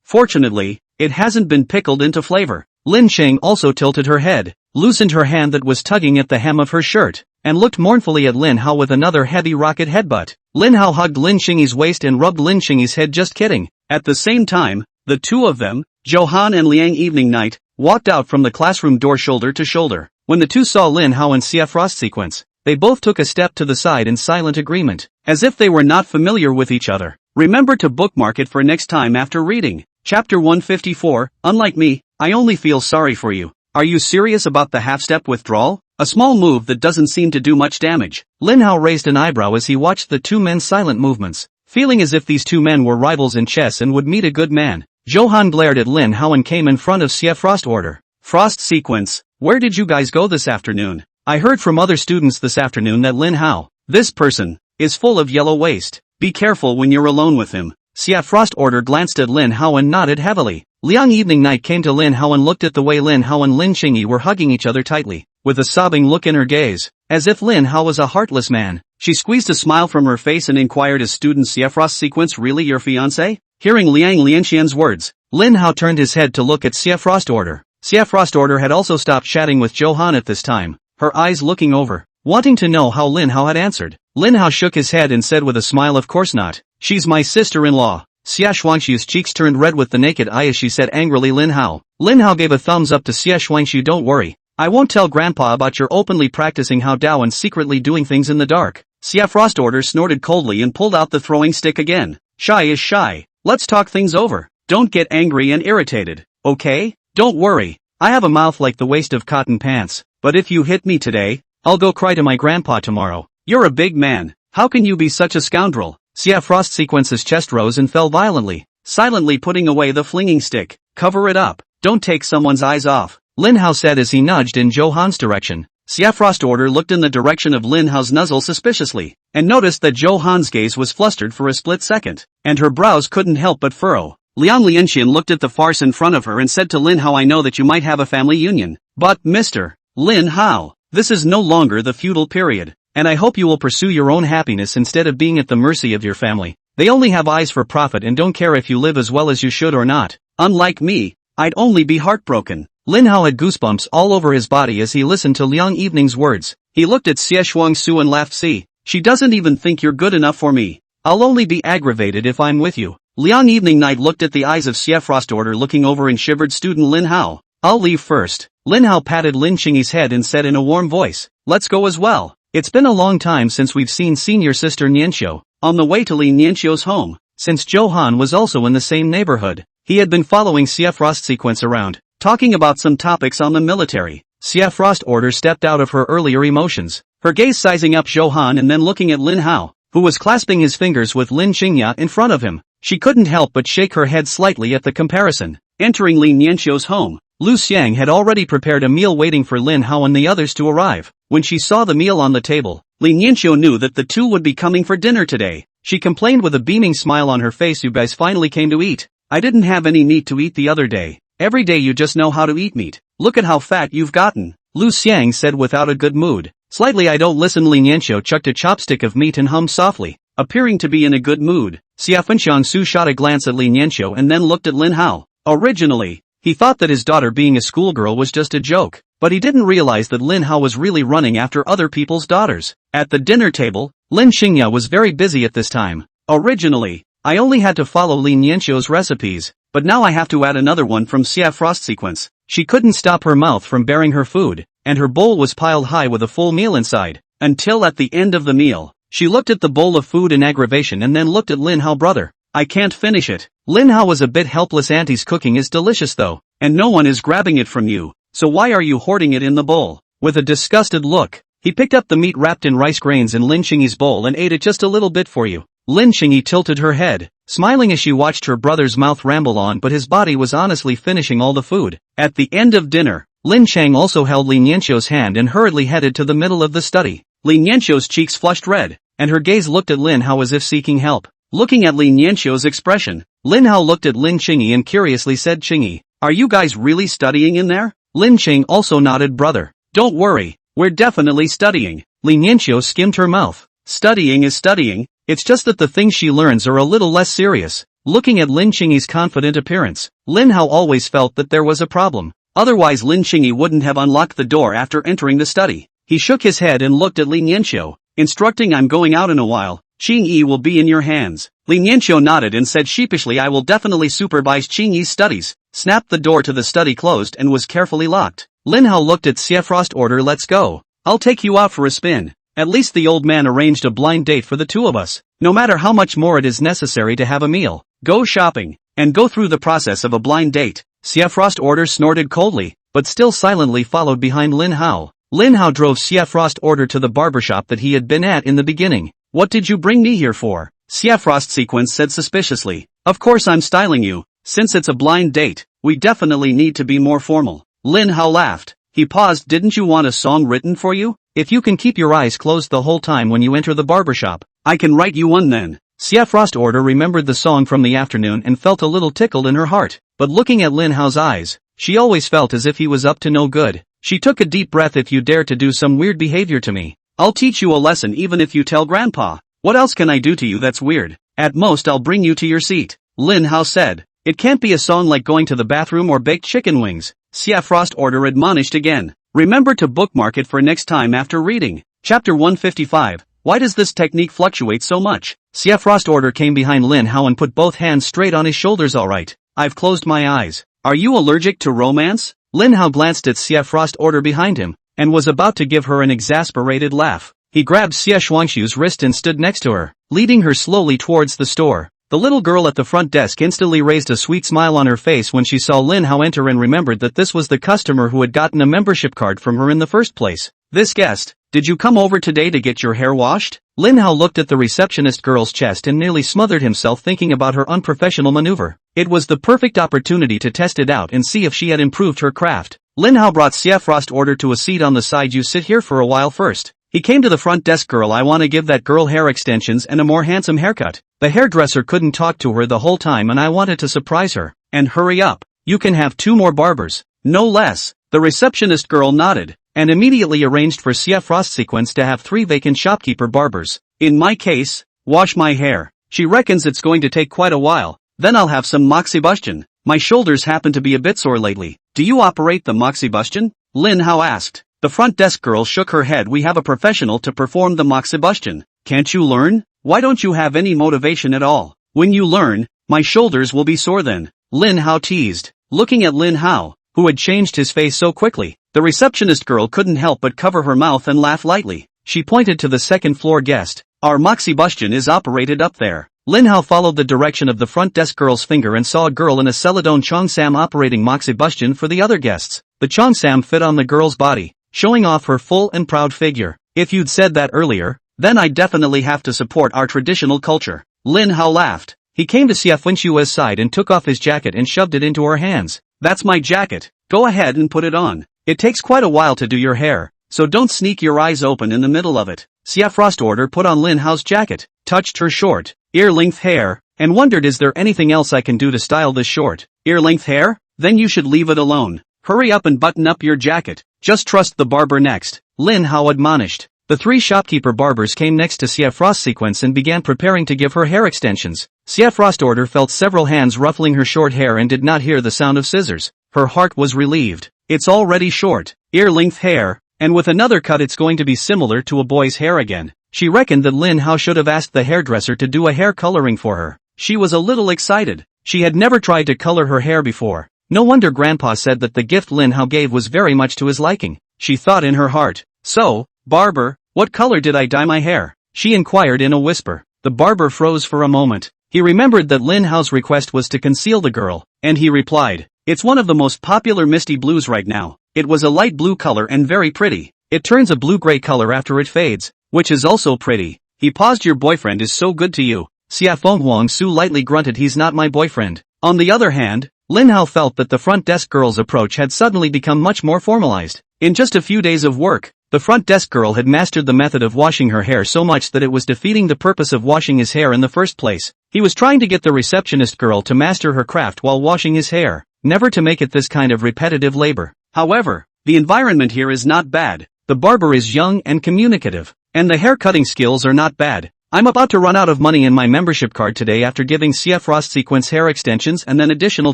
Fortunately, it hasn't been pickled into flavor. Lin Qing also tilted her head, loosened her hand that was tugging at the hem of her shirt, and looked mournfully at Lin Hao with another heavy rocket headbutt. Lin Hao hugged Lin Qingyi's waist and rubbed Lin Qingyi's head. Just kidding. At the same time, the two of them, Johan and Liang Evening Night, walked out from the classroom door shoulder to shoulder. When the two saw Lin Hao and Xia Frost sequence, they both took a step to the side in silent agreement, as if they were not familiar with each other. Remember to bookmark it for next time after reading. Chapter 154, Unlike me, I only feel sorry for you. Are you serious about the half-step withdrawal? A small move that doesn't seem to do much damage. Lin Hao raised an eyebrow as he watched the two men's silent movements, feeling as if these two men were rivals in chess and would meet a good man. Johan glared at Lin Hao and came in front of Xia Frost order. Frost sequence, where did you guys go this afternoon? I heard from other students this afternoon that Lin Hao, this person, is full of yellow waste. Be careful when you're alone with him. Xia Frost order glanced at Lin Hao and nodded heavily. Liang Evening Night came to Lin Hao and looked at the way Lin Hao and Lin Qingyi were hugging each other tightly, with a sobbing look in her gaze, as if Lin Hao was a heartless man. She squeezed a smile from her face and inquired, is student Xia Frost sequence really your fiancé? Hearing Liang Lianxian's words, Lin Hao turned his head to look at Xia Frost order. Xia Frost order had also stopped chatting with Johan at this time, her eyes looking over, wanting to know how Lin Hao had answered. Lin Hao shook his head and said with a smile, of course not. She's my sister-in-law. Xia Shuangxiu's cheeks turned red with the naked eye as she said angrily, Lin Hao. Lin Hao gave a thumbs up to Xia Shuangxiu. Don't worry. I won't tell Grandpa about your openly practicing Hao Dao and secretly doing things in the dark. Xia Frost order snorted coldly and pulled out the throwing stick again. Shy is shy. Let's talk things over. Don't get angry and irritated, okay? Don't worry. I have a mouth like the waist of cotton pants, but if you hit me today, I'll go cry to my grandpa tomorrow. You're a big man. How can you be such a scoundrel? Xia Frost sequence's chest rose and fell violently, silently putting away the flinging stick. Cover it up. Don't take someone's eyes off, Lin Hao said as he nudged in Johan's direction. Xia Frost order looked in the direction of Lin Hao's nuzzle suspiciously, and noticed that Johan's gaze was flustered for a split second, and her brows couldn't help but furrow. Liang Lianxian looked at the farce in front of her and said to Lin Hao, I know that you might have a family union, but Mr. Lin Hao, this is no longer the feudal period, and I hope you will pursue your own happiness instead of being at the mercy of your family. They only have eyes for profit and don't care if you live as well as you should or not. Unlike me, I'd only be heartbroken. Lin Hao had goosebumps all over his body as he listened to Liang Evening's words. He looked at Xie Shuangsu and laughed. See, she doesn't even think you're good enough for me. I'll only be aggravated if I'm with you. Liang Evening Night looked at the eyes of Xie Frost order looking over and shivered. Student Lin Hao, I'll leave first. Lin Hao patted Lin Qingyi's head and said in a warm voice, let's go as well. It's been a long time since we've seen senior sister Nianxiu. On the way to Li Nianxiu's home, since Johan was also in the same neighborhood, he had been following Xie Frost sequence around, talking about some topics on the military. Xie Frost order stepped out of her earlier emotions, her gaze sizing up Johan and then looking at Lin Hao, who was clasping his fingers with Lin Qingyi in front of him. She couldn't help but shake her head slightly at the comparison. Entering Li Nianxiu's home, Lu Xiang had already prepared a meal waiting for Lin Hao and the others to arrive. When she saw the meal on the table, Li Nianxiu knew that the two would be coming for dinner today. She complained with a beaming smile on her face, you guys finally came to eat. I didn't have any meat to eat the other day. Every day you just know how to eat meat. Look at how fat you've gotten, Lu Xiang said without a good mood. Slightly I don't listen. Li Nianxiu chucked a chopstick of meat and hummed softly, appearing to be in a good mood. Xia Fenxiangsu shot a glance at Li Nianxiu and then looked at Lin Hao. Originally, he thought that his daughter being a schoolgirl was just a joke, but he didn't realize that Lin Hao was really running after other people's daughters. At the dinner table, Lin Qingyi was very busy at this time. Originally, I only had to follow Li Nianxiu's recipes, but now I have to add another one from Xia Frost sequence. She couldn't stop her mouth from bearing her food, and her bowl was piled high with a full meal inside, until at the end of the meal, she looked at the bowl of food in aggravation and then looked at Lin Hao. Brother, I can't finish it. Lin Hao was a bit helpless. Auntie's cooking is delicious though, and no one is grabbing it from you, so why are you hoarding it in the bowl? With a disgusted look, he picked up the meat wrapped in rice grains in Lin Qingyi's bowl and ate it. Just a little bit for you. Lin Qingyi tilted her head, smiling as she watched her brother's mouth ramble on, but his body was honestly finishing all the food. At the end of dinner, Lin Chang also held Li Nianqiu's hand and hurriedly headed to the middle of the study. Li Nianqiu's cheeks flushed red, and her gaze looked at Lin Hao as if seeking help. Looking at Li Nianqiu's expression, Lin Hao looked at Lin Qingyi and curiously said, "Qingyi, are you guys really studying in there?" Lin Qing also nodded. "Brother, don't worry, we're definitely studying." Li Nianqiu skimmed her mouth. "Studying is studying, it's just that the things she learns are a little less serious." Looking at Lin Qingyi's confident appearance, Lin Hao always felt that there was a problem. Otherwise Lin Qingyi wouldn't have unlocked the door after entering the study. He shook his head and looked at Li Nianqiu, instructing, "I'm going out in a while. Qingyi will be in your hands." Li Nianqiu nodded and said sheepishly, "I will definitely supervise Qingyi's studies." Snapped the door to the study closed and was carefully locked. Lin Hao looked at Xie Frost. "Order, let's go. I'll take you out for a spin." At least the old man arranged a blind date for the two of us. No matter how much more it is necessary to have a meal, go shopping, and go through the process of a blind date. Xie Frost Order snorted coldly, but still silently followed behind Lin Hao. Lin Hao drove Xie Frost Order to the barbershop that he had been at in the beginning. "What did you bring me here for?" Xie Frost Sequence said suspiciously. "Of course I'm styling you. Since it's a blind date, we definitely need to be more formal." Lin Hao laughed. He paused. "Didn't you want a song written for you? If you can keep your eyes closed the whole time when you enter the barbershop, I can write you one then." Xie Frost Order remembered the song from the afternoon and felt a little tickled in her heart, but looking at Lin Hao's eyes, she always felt as if he was up to no good. She took a deep breath. "If you dare to do some weird behavior to me, I'll teach you a lesson even if you tell Grandpa. What else can I do to you that's weird? At most I'll bring you to your seat." Lin Hao said. "It can't be a song like going to the bathroom or baked chicken wings." Xie Frost Order admonished again. "Remember to bookmark it for next time after reading." Chapter 155. Why does this technique fluctuate so much? Xie Frost Order came behind Lin Hao and put both hands straight on his shoulders. "Alright, I've closed my eyes. Are you allergic to romance?" Lin Hao glanced at Xie Frost Order behind him, and was about to give her an exasperated laugh. He grabbed Xie Shuangshu's wrist and stood next to her, leading her slowly towards the store. The little girl at the front desk instantly raised a sweet smile on her face when she saw Lin Hao enter and remembered that this was the customer who had gotten a membership card from her in the first place. "This guest, did you come over today to get your hair washed?" Lin Hao looked at the receptionist girl's chest and nearly smothered himself thinking about her unprofessional maneuver. It was the perfect opportunity to test it out and see if she had improved her craft. Lin Hao brought Xie Frost Order to a seat on the side. "You sit here for a while first." He came to the front desk. "Girl, I want to give that girl hair extensions and a more handsome haircut. The hairdresser couldn't talk to her the whole time and I wanted to surprise her. And hurry up. You can have 2 more barbers. No less." The receptionist girl nodded, and immediately arranged for Xie Frost Sequence to have 3 vacant shopkeeper barbers. "In my case, wash my hair. She reckons it's going to take quite a while. Then I'll have some moxibustion. My shoulders happen to be a bit sore lately." "Do you operate the moxibustion?" Lin Hao asked. The front desk girl shook her head. "We have a professional to perform the moxibustion. Can't you learn? Why don't you have any motivation at all? When you learn, my shoulders will be sore then." Lin Hao teased. Looking at Lin Hao, who had changed his face so quickly, the receptionist girl couldn't help but cover her mouth and laugh lightly. She pointed to the second floor guest. "Our moxibustion is operated up there." Lin Hao followed the direction of the front desk girl's finger and saw a girl in a celadone cheongsam operating moxibustion for the other guests. The cheongsam fit on the girl's body, showing off her full and proud figure. "If you'd said that earlier, then I'd definitely have to support our traditional culture." Lin Hao laughed. He came to Xie Fenshua's side and took off his jacket and shoved it into her hands. "That's my jacket. Go ahead and put it on. It takes quite a while to do your hair, so don't sneak your eyes open in the middle of it." Xie Frost Order put on Lin Hao's jacket, touched her short, ear-length hair, and wondered, "Is there anything else I can do to style this short, ear-length hair? Then you should leave it alone. Hurry up and button up your jacket. Just trust the barber next." Lin Hao admonished. The 3 shopkeeper barbers came next to Xie Frost Sequence and began preparing to give her hair extensions. Xie Frost Order felt several hands ruffling her short hair and did not hear the sound of scissors. Her heart was relieved. It's already short, ear-length hair, and with another cut it's going to be similar to a boy's hair again. She reckoned that Lin Hao should have asked the hairdresser to do a hair coloring for her. She was a little excited. She had never tried to color her hair before. No wonder Grandpa said that the gift Lin Hao gave was very much to his liking. She thought in her heart. "So, barber, what color did I dye my hair?" she inquired in a whisper. The barber froze for a moment. He remembered that Lin Hao's request was to conceal the girl, and he replied, "It's one of the most popular misty blues right now. It was a light blue color and very pretty. It turns a blue-gray color after it fades, which is also pretty." He paused. "Your boyfriend is so good to you. Huang Su lightly grunted. He's not my boyfriend. On the other hand, Lin Hao felt that the front desk girl's approach had suddenly become much more formalized. In just a few days of work, the front desk girl had mastered the method of washing her hair so much that it was defeating the purpose of washing his hair in the first place. He was trying to get the receptionist girl to master her craft while washing his hair, never to make it this kind of repetitive labor. However, the environment here is not bad. The barber is young and communicative, and the hair cutting skills are not bad. I'm about to run out of money in my membership card today after giving CF Frost sequence hair extensions and then additional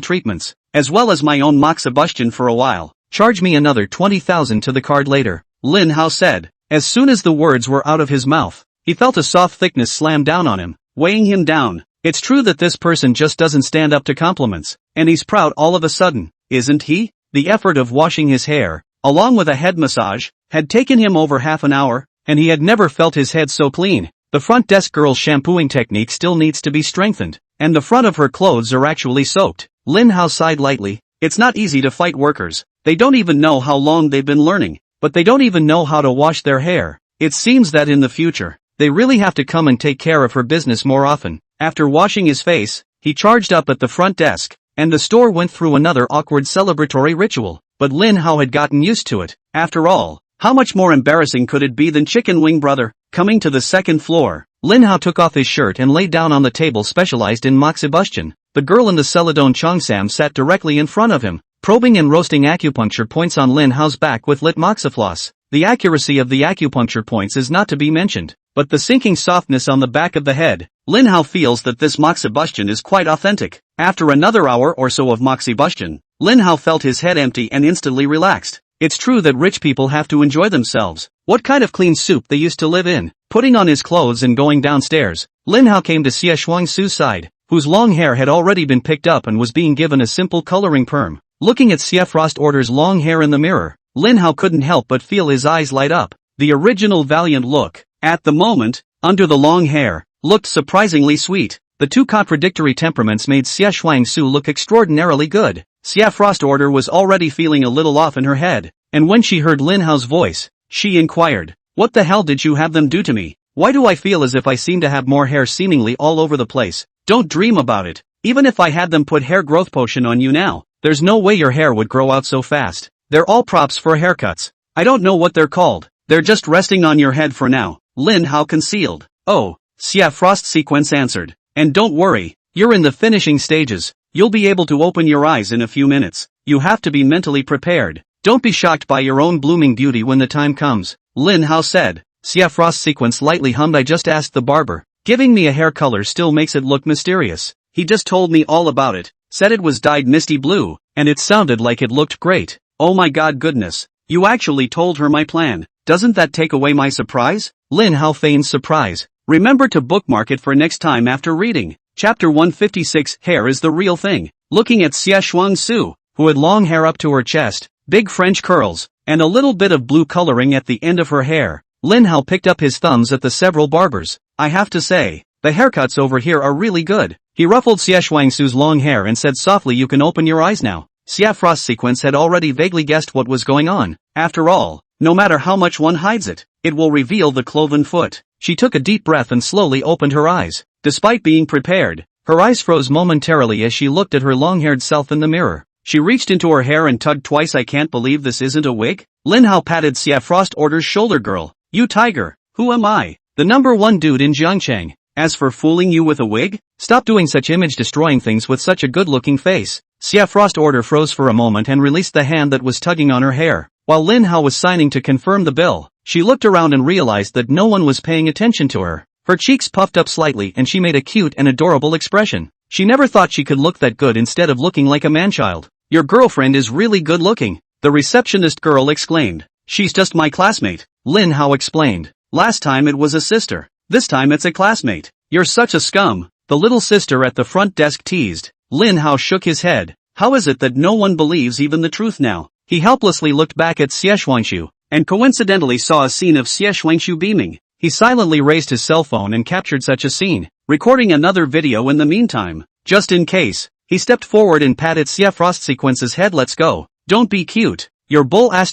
treatments, as well as my own moxibustion for a while. Charge me another 20,000 to the card later, Lin Hao said. As soon as the words were out of his mouth, he felt a soft thickness slam down on him, weighing him down. It's true that this person just doesn't stand up to compliments, and he's proud all of a sudden, isn't he? The effort of washing his hair, along with a head massage, had taken him over half an hour, and he had never felt his head so clean. The front desk girl's shampooing technique still needs to be strengthened, and the front of her clothes are actually soaked. Lin Hao sighed lightly. It's not easy to fight workers. They don't even know how long they've been learning, but they don't even know how to wash their hair. It seems that in the future, they really have to come and take care of her business more often. After washing his face, he charged up at the front desk, and the store went through another awkward celebratory ritual, but Lin Hao had gotten used to it. After all, how much more embarrassing could it be than Chicken Wing Brother? Coming to the second floor, Lin Hao took off his shirt and lay down on the table specialized in moxibustion. The girl in the Celadon Chongsam sat directly in front of him, probing and roasting acupuncture points on Lin Hao's back with lit moxifloss. The accuracy of the acupuncture points is not to be mentioned, but the sinking softness on the back of the head. Lin Hao feels that this moxibustion is quite authentic. After another hour or so of moxibustion, Lin Hao felt his head empty and instantly relaxed. It's true that rich people have to enjoy themselves. What kind of clean soup they used to live in. Putting on his clothes and going downstairs, Lin Hao came to Huang Su's side, whose long hair had already been picked up and was being given a simple coloring perm. Looking at CF Frost Order's long hair in the mirror, Lin Hao couldn't help but feel his eyes light up. The original valiant look, at the moment, under the long hair, looked surprisingly sweet. The two contradictory temperaments made Huang Su look extraordinarily good. CF Frost Order was already feeling a little off in her head, and when she heard Lin Hao's voice, she inquired, "What the hell did you have them do to me? Why do I feel as if I seem to have more hair seemingly all over the place?" "Don't dream about it. Even if I had them put hair growth potion on you now, there's no way your hair would grow out so fast. They're all props for haircuts. I don't know what they're called. They're just resting on your head for now," Lin Hao concealed. "Oh," CF Frost Sequence answered. "And don't worry, you're in the finishing stages. You'll be able to open your eyes in a few minutes. You have to be mentally prepared. Don't be shocked by your own blooming beauty when the time comes," Lin Hao said. CF Frost Sequence lightly hummed. "I just asked the barber. Giving me a hair color still makes it look mysterious. He just told me all about it, said it was dyed misty blue, and it sounded like it looked great. Oh my god goodness, you actually told her my plan. Doesn't that take away my surprise?" Lin Hao feigned surprise. Remember to bookmark it for next time after reading. Chapter 156. Hair is the real thing. Looking at Huang Su, who had long hair up to her chest, big French curls, and a little bit of blue coloring at the end of her hair, Lin Hao picked up his thumbs at the several barbers. "I have to say, the haircuts over here are really good." He ruffled Huang Su's long hair and said softly, "You can open your eyes now." CF Frost Sequence had already vaguely guessed what was going on. After all, no matter how much one hides it, it will reveal the cloven foot. She took a deep breath and slowly opened her eyes. Despite being prepared, her eyes froze momentarily as she looked at her long-haired self in the mirror. She reached into her hair and tugged twice. "I can't believe this isn't a wig." Lin Hao patted CF Frost Order's shoulder. "Girl, you tiger, who am I? The #1 dude in Jiangcheng. As for fooling you with a wig, stop doing such image-destroying things with such a good-looking face." CF Frost Order froze for a moment and released the hand that was tugging on her hair. While Lin Hao was signing to confirm the bill, she looked around and realized that no one was paying attention to her. Her cheeks puffed up slightly and she made a cute and adorable expression. She never thought she could look that good instead of looking like a manchild. "Your girlfriend is really good looking," the receptionist girl exclaimed. "She's just my classmate," Lin Hao explained. "Last time it was a sister. This time it's a classmate. You're such a scum," the little sister at the front desk teased. Lin Hao shook his head. How is it that no one believes even the truth now? He helplessly looked back at Huangshu, and coincidentally saw a scene of Huangshu beaming. He silently raised his cell phone and captured such a scene, recording another video in the meantime. Just in case, he stepped forward and patted CF Frost Sequence's head. "Let's go. Don't be cute. You're bull *******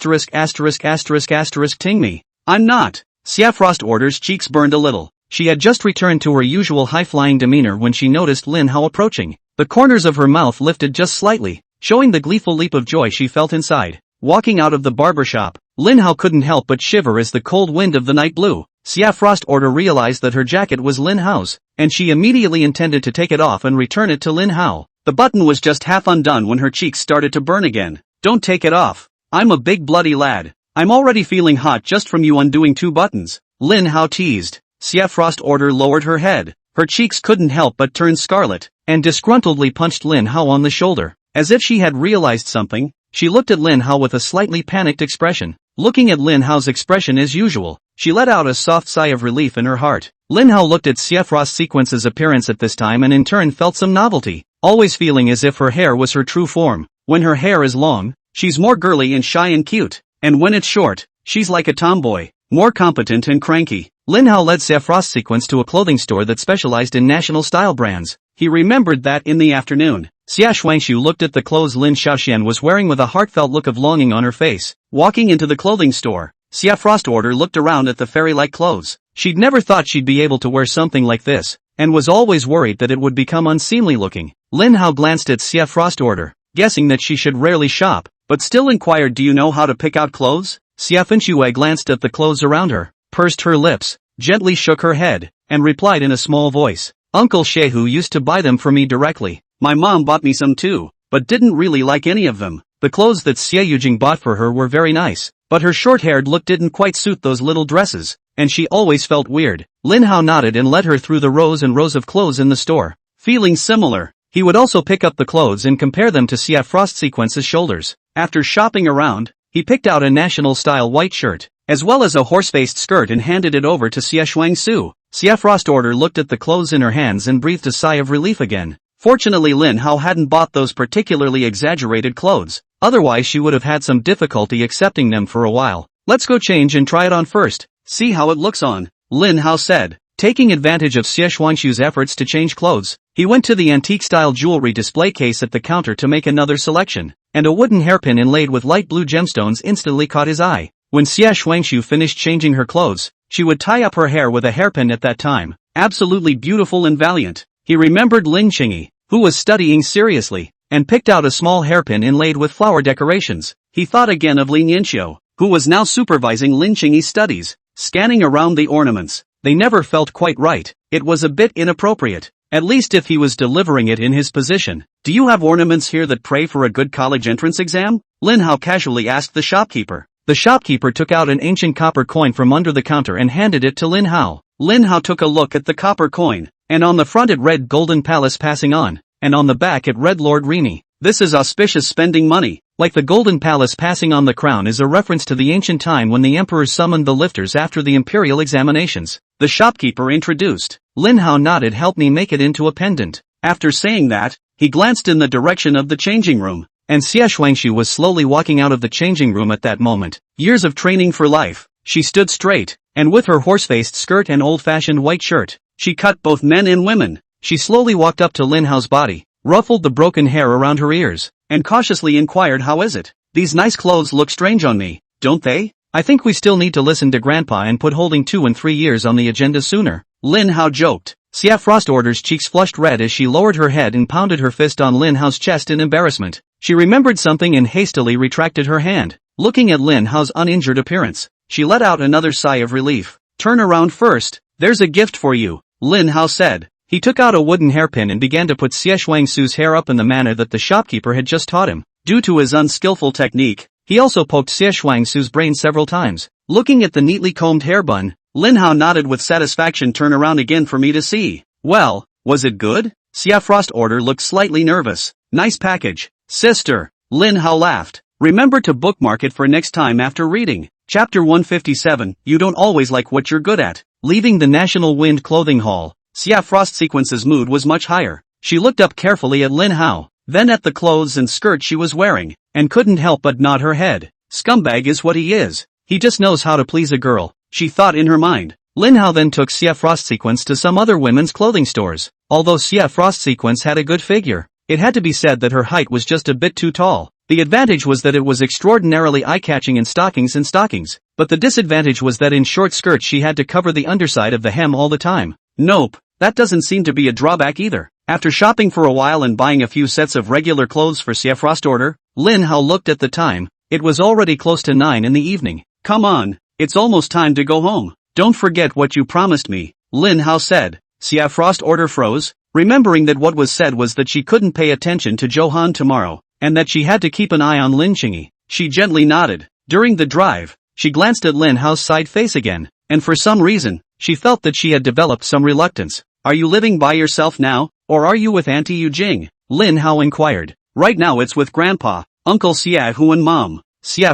ting me." "I'm not." CF Frost Order's cheeks burned a little. She had just returned to her usual high-flying demeanor when she noticed Lin Hao approaching. The corners of her mouth lifted just slightly, showing the gleeful leap of joy she felt inside. Walking out of the barber shop, Lin Hao couldn't help but shiver as the cold wind of the night blew. Xia Frost Order realized that her jacket was Lin Hao's, and she immediately intended to take it off and return it to Lin Hao. The button was just half undone when her cheeks started to burn again. Don't take it off. I'm a big bloody lad. I'm already feeling hot just from you undoing 2 buttons. Lin Hao teased. Xia Frost Order lowered her head. Her cheeks couldn't help but turn scarlet, and disgruntledly punched Lin Hao on the shoulder. As if she had realized something, she looked at Lin Hao with a slightly panicked expression. Looking at Lin Hao's expression as usual, she let out a soft sigh of relief in her heart. Lin Hao looked at Xia Frost Sequence's appearance at this time and in turn felt some novelty, always feeling as if her hair was her true form. When her hair is long, she's more girly and shy and cute, and when it's short, she's like a tomboy, more competent and cranky. Lin Hao led Xia Frost Sequence to a clothing store that specialized in national style brands. He remembered that in the afternoon, Xia Shuangshu looked at the clothes Lin Xiaoxian was wearing with a heartfelt look of longing on her face. Walking into the clothing store, Xia Frost Order looked around at the fairy-like clothes. She'd never thought she'd be able to wear something like this, and was always worried that it would become unseemly looking. Lin Hao glanced at Xia Frost Order, guessing that she should rarely shop, but still inquired, do you know how to pick out clothes? Xia Finchue glanced at the clothes around her, pursed her lips, gently shook her head, and replied in a small voice, Uncle Shehu used to buy them for me directly. My mom bought me some too, but didn't really like any of them. The clothes that Xie Yujing bought for her were very nice, but her short-haired look didn't quite suit those little dresses, and she always felt weird. Lin Hao nodded and led her through the rows and rows of clothes in the store. Feeling similar, he would also pick up the clothes and compare them to Xia Frost Sequence's shoulders. After shopping around, he picked out a national-style white shirt, as well as a horse-faced skirt and handed it over to Xia Shuangsu. Xia Frost Order looked at the clothes in her hands and breathed a sigh of relief again. Fortunately Lin Hao hadn't bought those particularly exaggerated clothes, otherwise she would have had some difficulty accepting them for a while. Let's go change and try it on first, see how it looks on, Lin Hao said. Taking advantage of Xie Shuangshu's efforts to change clothes, he went to the antique-style jewelry display case at the counter to make another selection, and a wooden hairpin inlaid with light blue gemstones instantly caught his eye. When Xie Shuangshu finished changing her clothes, she would tie up her hair with a hairpin at that time, absolutely beautiful and valiant. He remembered Lin Qingyi, who was studying seriously, and picked out a small hairpin inlaid with flower decorations. He thought again of Lin Yanxiu, who was now supervising Lin Qingyi's studies, scanning around the ornaments. They never felt quite right. It was a bit inappropriate, at least if he was delivering it in his position. Do you have ornaments here that pray for a good college entrance exam? Lin Hao casually asked the shopkeeper. The shopkeeper took out an ancient copper coin from under the counter and handed it to Lin Hao. Lin Hao took a look at the copper coin, and on the front it read Golden Palace Passing On, and on the back it read Lord Rini. This is auspicious spending money. Like the Golden Palace passing on the crown is a reference to the ancient time when the emperor summoned the lifters after the imperial examinations. The shopkeeper introduced. Lin Hao nodded. Help me make it into a pendant. After saying that, he glanced in the direction of the changing room, and Xia Shuangshu was slowly walking out of the changing room at that moment. Years of training for life. She stood straight, and with her horse-faced skirt and old-fashioned white shirt, she cut both men and women. She slowly walked up to Lin Hao's body, ruffled the broken hair around her ears, and cautiously inquired, how is it? These nice clothes look strange on me, don't they? I think we still need to listen to Grandpa and put holding 2 and 3 years on the agenda sooner. Lin Hao joked. Xia Frost Order's cheeks flushed red as she lowered her head and pounded her fist on Lin Hao's chest in embarrassment. She remembered something and hastily retracted her hand. Looking at Lin Hao's uninjured appearance, she let out another sigh of relief. Turn around first, there's a gift for you, Lin Hao said. He took out a wooden hairpin and began to put Xie Shuangsu's hair up in the manner that the shopkeeper had just taught him. Due to his unskillful technique, he also poked Xie Shuangsu's brain several times. Looking at the neatly combed hair bun, Lin Hao nodded with satisfaction. Turn around again for me to see. Well, was it good? Xia Frost Order looked slightly nervous. Nice package, sister, Lin Hao laughed. Remember to bookmark it for next time after reading. Chapter 157, You Don't Always Like What You're Good At. Leaving the National Wind Clothing Hall, Xia Frost Sequence's mood was much higher. She looked up carefully at Lin Hao, then at the clothes and skirt she was wearing, and couldn't help but nod her head. Scumbag is what he is. He just knows how to please a girl, she thought in her mind. Lin Hao then took Xia Frost Sequence to some other women's clothing stores. Although Xia Frost Sequence had a good figure, it had to be said that her height was just a bit too tall. The advantage was that it was extraordinarily eye-catching in stockings, but the disadvantage was that in short skirts she had to cover the underside of the hem all the time. Nope, that doesn't seem to be a drawback either. After shopping for a while and buying a few sets of regular clothes for Frost order, Lin Hao looked at the time. It was already close to 9 in the evening. Come on, it's almost time to go home. Don't forget what you promised me, Lin Hao said. Frost order froze, remembering that what was said was that she couldn't pay attention to Johan tomorrow, and that she had to keep an eye on Lin Qingyi. She gently nodded. During the drive, she glanced at Lin Hao's side face again, and for some reason, she felt that she had developed some reluctance. Are you living by yourself now, or are you with Auntie Yu Jing? Lin Hao inquired. Right now it's with Grandpa, Uncle Xiaohu and Mom,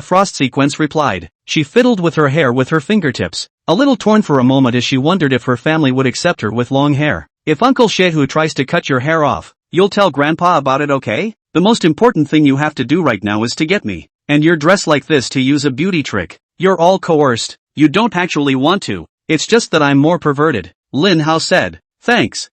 Frost Sequence replied. She fiddled with her hair with her fingertips, a little torn for a moment as she wondered if her family would accept her with long hair. If Uncle Xiaohu tries to cut your hair off, you'll tell Grandpa about it, okay? The most important thing you have to do right now is to get me, and you're dressed like this to use a beauty trick. You're all coerced. You don't actually want to. It's just that I'm more perverted, Lin Hao said. Thanks,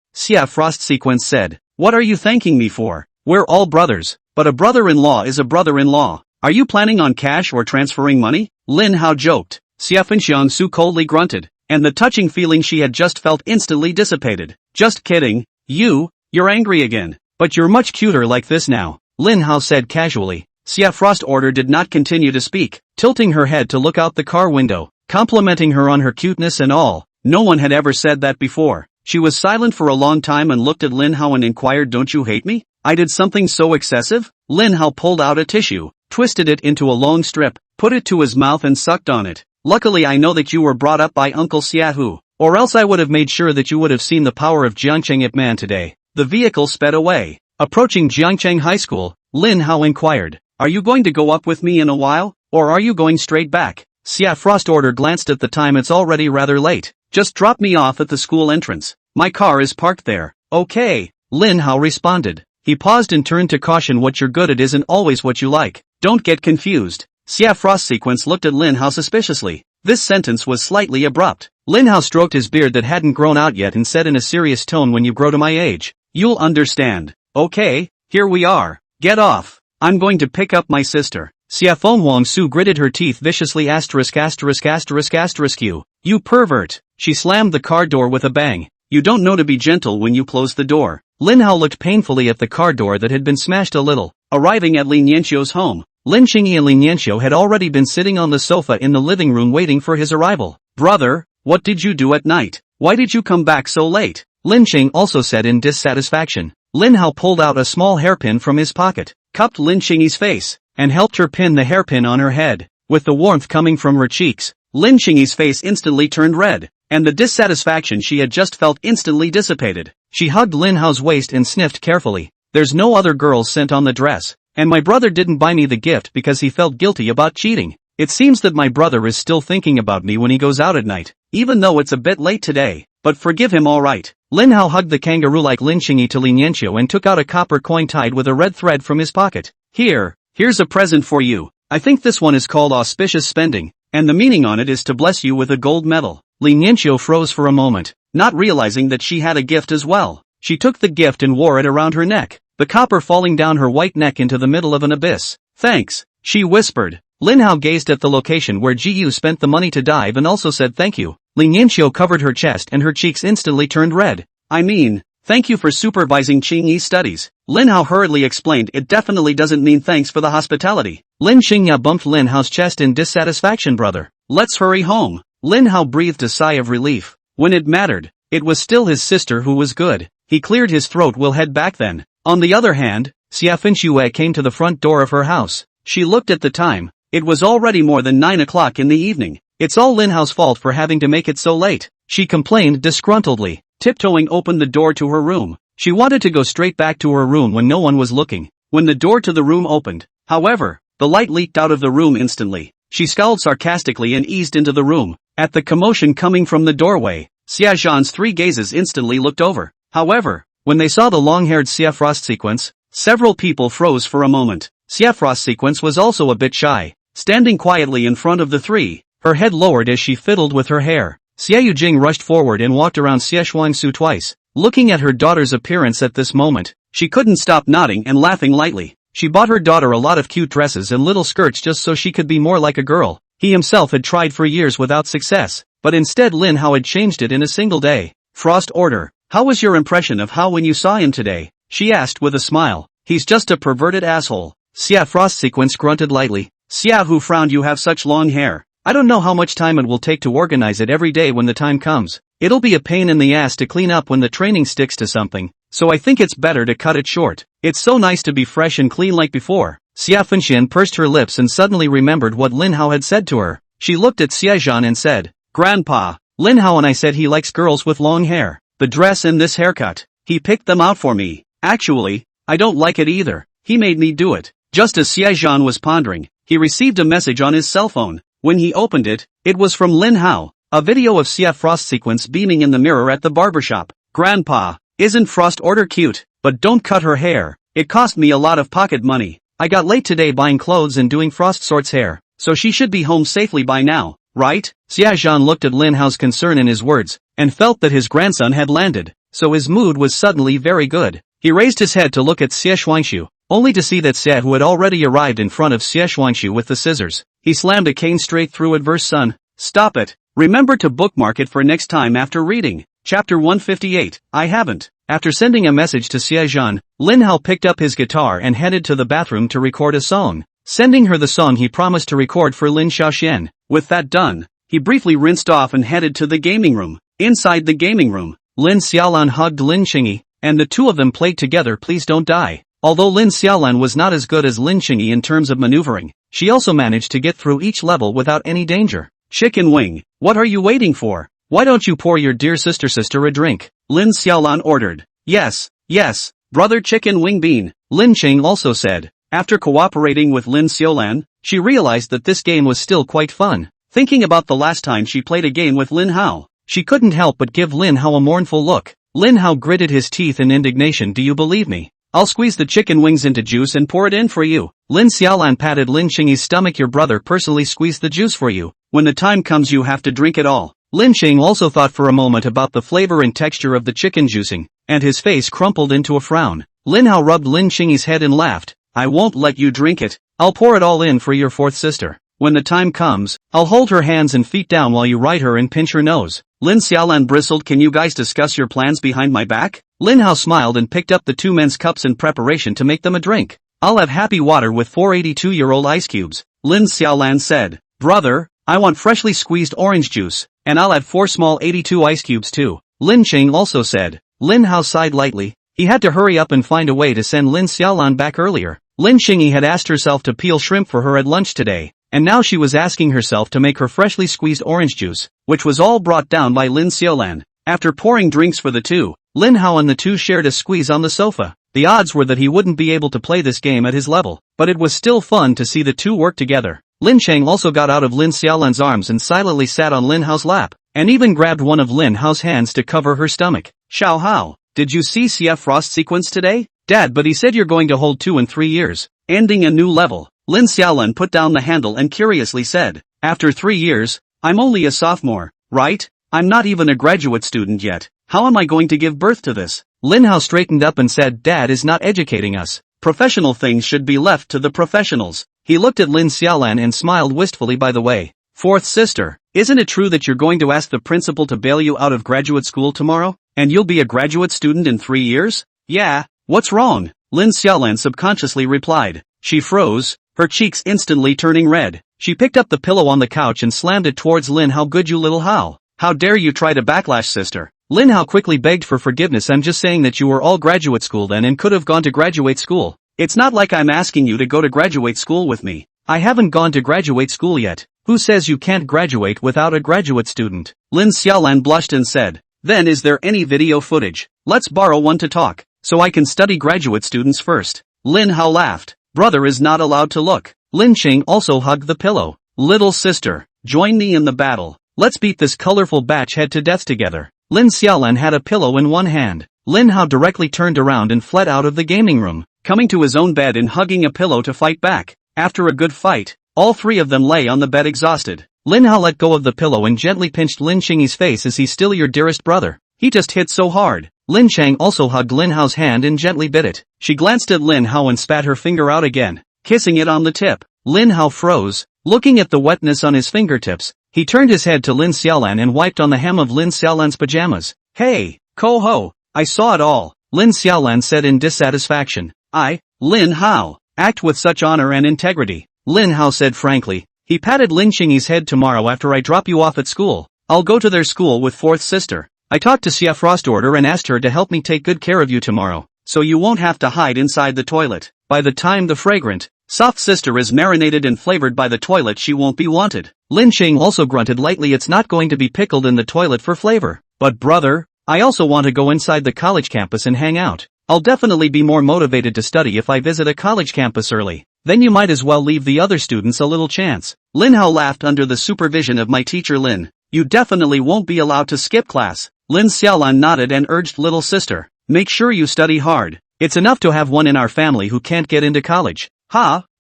Frost Sequence said. What are you thanking me for? We're all brothers, but a brother-in-law is a brother-in-law. Are you planning on cash or transferring money? Lin Hao joked. Xiaofenxiang Su coldly grunted, and the touching feeling she had just felt instantly dissipated. Just kidding. You're angry again. But you're much cuter like this now, Lin Hao said casually. Frost order did not continue to speak, tilting her head to look out the car window, complimenting her on her cuteness and all. No one had ever said that before. She was silent for a long time and looked at Lin Hao and inquired, don't you hate me? I did something so excessive? Lin Hao pulled out a tissue, twisted it into a long strip, put it to his mouth and sucked on it. Luckily I know that you were brought up by Uncle Xiaohu, or else I would have made sure that you would have seen the power of Jiangcheng Ip Man today. The vehicle sped away. Approaching Jiangcheng High School, Lin Hao inquired, are you going to go up with me in a while, or are you going straight back? Frost order glanced at the time. It's already rather late. Just drop me off at the school entrance. My car is parked there. Okay, Lin Hao responded. He paused and turned to caution, what you're good at isn't always what you like. Don't get confused. Frost Sequence looked at Lin Hao suspiciously. This sentence was slightly abrupt. Lin Hao stroked his beard that hadn't grown out yet and said in a serious tone, when you grow to my age, you'll understand. Okay, here we are. Get off. I'm going to pick up my sister. Xiaofeng Su gritted her teeth viciously. You pervert. She slammed the car door with a bang. You don't know to be gentle when you close the door. Lin Hao looked painfully at the car door that had been smashed a little. Arriving at Lin Yanxiu's home, Lin Qingyi and Lin Yanxiu had already been sitting on the sofa in the living room waiting for his arrival. Brother, what did you do at night? Why did you come back so late? Lin Qing also said in dissatisfaction. Lin Hao pulled out a small hairpin from his pocket, cupped Lin Qingyi's face, and helped her pin the hairpin on her head. With the warmth coming from her cheeks, Lin Qingyi's face instantly turned red, and the dissatisfaction she had just felt instantly dissipated. She hugged Lin Hao's waist and sniffed carefully. There's no other girls scent on the dress, and my brother didn't buy me the gift because he felt guilty about cheating. It seems that my brother is still thinking about me when he goes out at night, even though it's a bit late today, but forgive him alright. Lin Hao hugged the kangaroo like Lin Qingyi to Lin Yanxiu and took out a copper coin tied with a red thread from his pocket. Here's a present for you. I think this one is called auspicious spending, and the meaning on it is to bless you with a gold medal. Lin Yanxiu froze for a moment, not realizing that she had a gift as well. She took the gift and wore it around her neck, the copper falling down her white neck into the middle of an abyss. Thanks, she whispered. Lin Hao gazed at the location where Ji spent the money to dive and also said thank you. Lin Yanxiu covered her chest and her cheeks instantly turned red. I mean, thank you for supervising Qingyi's studies. Lin Hao hurriedly explained. It definitely doesn't mean thanks for the hospitality. Lin Qingya bumped Lin Hao's chest in dissatisfaction. Brother, let's hurry home. Lin Hao breathed a sigh of relief. When it mattered, it was still his sister who was good. He cleared his throat. We'll head back then. On the other hand, Xiaofenxiu came to the front door of her house. She looked at the time. It was already more than 9 o'clock in the evening. It's all Lin Hao's fault for having to make it so late, she complained disgruntledly, tiptoeing open the door to her room. She wanted to go straight back to her room when no one was looking. When the door to the room opened, however, the light leaked out of the room instantly. She scowled sarcastically and eased into the room. At the commotion coming from the doorway, Xia Zhan's 3 gazes instantly looked over. However, when they saw the long-haired Frost Sequence, several people froze for a moment. Frost Sequence was also a bit shy, standing quietly in front of the 3, her head lowered as she fiddled with her hair. Xia Yujing rushed forward and walked around Xia Shuangsu twice. Looking at her daughter's appearance at this moment, she couldn't stop nodding and laughing lightly. She bought her daughter a lot of cute dresses and little skirts just so she could be more like a girl. He himself had tried for years without success, but instead Lin Hao had changed it in a single day. Frost order. How was your impression of Hao when you saw him today? She asked with a smile. He's just a perverted asshole. Xia Frost Sequence grunted lightly. Xia Hu frowned. You have such long hair. I don't know how much time it will take to organize it every day when the time comes. It'll be a pain in the ass to clean up when the training sticks to something, so I think it's better to cut it short. It's so nice to be fresh and clean like before. Xia Fenxian pursed her lips and suddenly remembered what Lin Hao had said to her. She looked at Xia Zhan and said, Grandpa, Lin Hao and I said he likes girls with long hair. The dress and this haircut. He picked them out for me. Actually, I don't like it either. He made me do it. Just as Xia Zhan was pondering, he received a message on his cell phone. When he opened it, it was from Lin Hao. A video of Xia Frost Sequence beaming in the mirror at the barbershop. Grandpa, isn't Frost Order cute? But don't cut her hair. It cost me a lot of pocket money. I got late today buying clothes and doing Frost Sort's hair, so she should be home safely by now, right? Xia Zhan looked at Lin Hao's concern in his words, and felt that his grandson had landed, so his mood was suddenly very good. He raised his head to look at Xie Shuangshu, only to see that Xie Hu had already arrived in front of Xie Shuangshu with the scissors. He slammed a cane straight through adverse son. Stop it. Remember to bookmark it for next time after reading. Chapter 158. I haven't. After sending a message to Xie Zhan, Lin Hao picked up his guitar and headed to the bathroom to record a song, sending her the song he promised to record for Lin Xiaoxian. With that done, he briefly rinsed off and headed to the gaming room. Inside the gaming room, Lin Xiaolan hugged Lin Qingyi, and the two of them played together Please Don't Die. Although Lin Xiaolan was not as good as Lin Qingyi in terms of maneuvering, she also managed to get through each level without any danger. Chicken Wing, what are you waiting for? Why don't you pour your dear sister a drink? Lin Xiaolan ordered. Yes, brother Chicken Wing Bean, Lin Qing also said. After cooperating with Lin Xiaolan, she realized that this game was still quite fun. Thinking about the last time she played a game with Lin Hao, she couldn't help but give Lin Hao a mournful look. Lin Hao gritted his teeth in indignation. Do you believe me? I'll squeeze the chicken wings into juice and pour it in for you. Lin Xiaolan patted Lin Qingyi's stomach. Your brother personally squeezed the juice for you. When the time comes you have to drink it all. Lin Qing also thought for a moment about the flavor and texture of the chicken juicing, and his face crumpled into a frown. Lin Hao rubbed Lin Qingyi's head and laughed. I won't let you drink it. I'll pour it all in for your fourth sister. When the time comes, I'll hold her hands and feet down while you ride her and pinch her nose. Lin Xiaolan bristled. Can you guys discuss your plans behind my back? Lin Hao smiled and picked up the two men's cups in preparation to make them a drink. I'll have happy water with 482-year-old ice cubes. Lin Xiaolan said. Brother, I want freshly squeezed orange juice, and I'll add 4 small 82 ice cubes too. Lin Qing also said. Lin Hao sighed lightly. He had to hurry up and find a way to send Lin Xiaolan back earlier. Lin Qingyi had asked herself to peel shrimp for her at lunch today, and now she was asking herself to make her freshly squeezed orange juice, which was all brought down by Lin Xiaolan. After pouring drinks for the two, Lin Hao and the two shared a squeeze on the sofa. The odds were that he wouldn't be able to play this game at his level, but it was still fun to see the two work together. Lin Cheng also got out of Lin Xiaolan's arms and silently sat on Lin Hao's lap, and even grabbed one of Lin Hao's hands to cover her stomach. Xiao Hao, did you see Xia Frost Sequence today? Dad, but he said you're going to hold 2 in 3 years, ending a new level. Lin Xiaolan put down the handle and curiously said, after 3 years, I'm only a sophomore, right? I'm not even a graduate student yet. How am I going to give birth to this? Lin Hao straightened up and said, Dad is not educating us. Professional things should be left to the professionals. He looked at Lin Xiaolan and smiled wistfully. By the way, fourth sister, isn't it true that you're going to ask the principal to bail you out of graduate school tomorrow? And you'll be a graduate student in 3 years? Yeah, what's wrong? Lin Xiaolan subconsciously replied. She froze, her cheeks instantly turning red. She picked up the pillow on the couch and slammed it towards Lin Hao. Good you little Hao. How dare you try to backlash sister? Lin Hao quickly begged for forgiveness. I'm just saying that you were all graduate school then and could have gone to graduate school. It's not like I'm asking you to go to graduate school with me. I haven't gone to graduate school yet. Who says you can't graduate without a graduate student? Lin Xiaolan blushed and said. Then is there any video footage? Let's borrow one to talk, so I can study graduate students first. Lin Hao laughed. Brother is not allowed to look. Lin Qing also hugged the pillow. Little sister, join me in the battle. Let's beat this colorful batch head to death together. Lin Xiaolan had a pillow in one hand. Lin Hao directly turned around and fled out of the gaming room, coming to his own bed and hugging a pillow to fight back. After a good fight, all 3 of them lay on the bed exhausted. Lin Hao let go of the pillow and gently pinched Lin Qingyi's face. Is he still your dearest brother? He just hit so hard. Lin Chang also hugged Lin Hao's hand and gently bit it. She glanced at Lin Hao and spat her finger out again, kissing it on the tip. Lin Hao froze, looking at the wetness on his fingertips. He turned his head to Lin Xiaolan and wiped on the hem of Lin Xiaolan's pajamas. Hey, Ko-ho, I saw it all, Lin Xiaolan said in dissatisfaction. Lin Hao, act with such honor and integrity, Lin Hao said frankly. He patted Lin Qingyi's head. Tomorrow after I drop you off at school, I'll go to their school with fourth sister. I talked to Xia Frostorder and asked her to help me take good care of you tomorrow, so you won't have to hide inside the toilet. By the time the fragrant, soft sister is marinated and flavored by the toilet, she won't be wanted. Lin Qing also grunted lightly. It's not going to be pickled in the toilet for flavor. But brother, I also want to go inside the college campus and hang out. I'll definitely be more motivated to study if I visit a college campus early. Then you might as well leave the other students a little chance. Lin Hao laughed. Under the supervision of my teacher Lin, you definitely won't be allowed to skip class. Lin Xiaolan nodded and urged little sister, make sure you study hard. It's enough to have one in our family who can't get into college.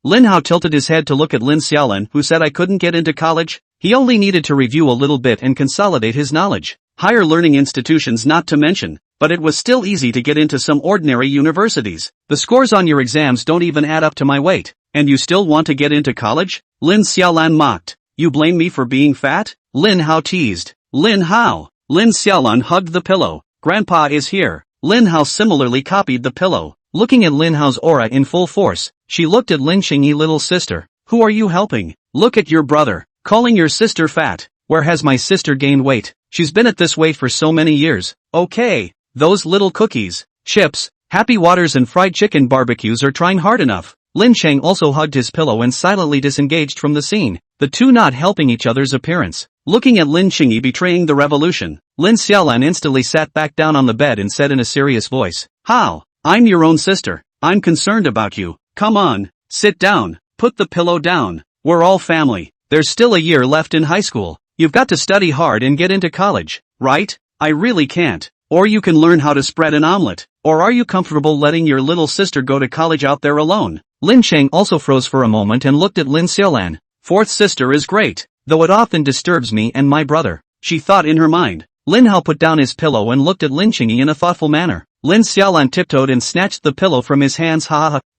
Lin Hao tilted his head to look at Lin Xiaolan, who said I couldn't get into college. He only needed to review a little bit and consolidate his knowledge. Higher learning institutions not to mention, but it was still easy to get into some ordinary universities. The scores on your exams don't even add up to my weight. And you still want to get into college? Lin Xiaolan mocked. You blame me for being fat? Lin Hao teased. Lin Hao. Lin Xiaolan hugged the pillow. Grandpa is here. Lin Hao similarly copied the pillow. Looking at Lin Hao's aura in full force, she looked at Lin Qingyi. Little sister, who are you helping? Look at your brother, calling your sister fat. Where has my sister gained weight? She's been at this weight for so many years. Okay, those little cookies, chips, happy waters and fried chicken barbecues are trying hard enough. Lin Chang also hugged his pillow and silently disengaged from the scene, the two not helping each other's appearance. Looking at Lin Qingyi betraying the revolution, Lin Xiaolan instantly sat back down on the bed and said in a serious voice, How? I'm your own sister. I'm concerned about you. Come on, sit down, put the pillow down. We're all family. There's still a year left in high school. You've got to study hard and get into college, right? I really can't. Or you can learn how to spread an omelet. Or are you comfortable letting your little sister go to college out there alone? Lin Chang also froze for a moment and looked at Lin Xiaolan. Fourth sister is great, though it often disturbs me and my brother, she thought in her mind. Lin Hao put down his pillow and looked at Lin Qingyi in a thoughtful manner. Lin Xiaolan tiptoed and snatched the pillow from his hands.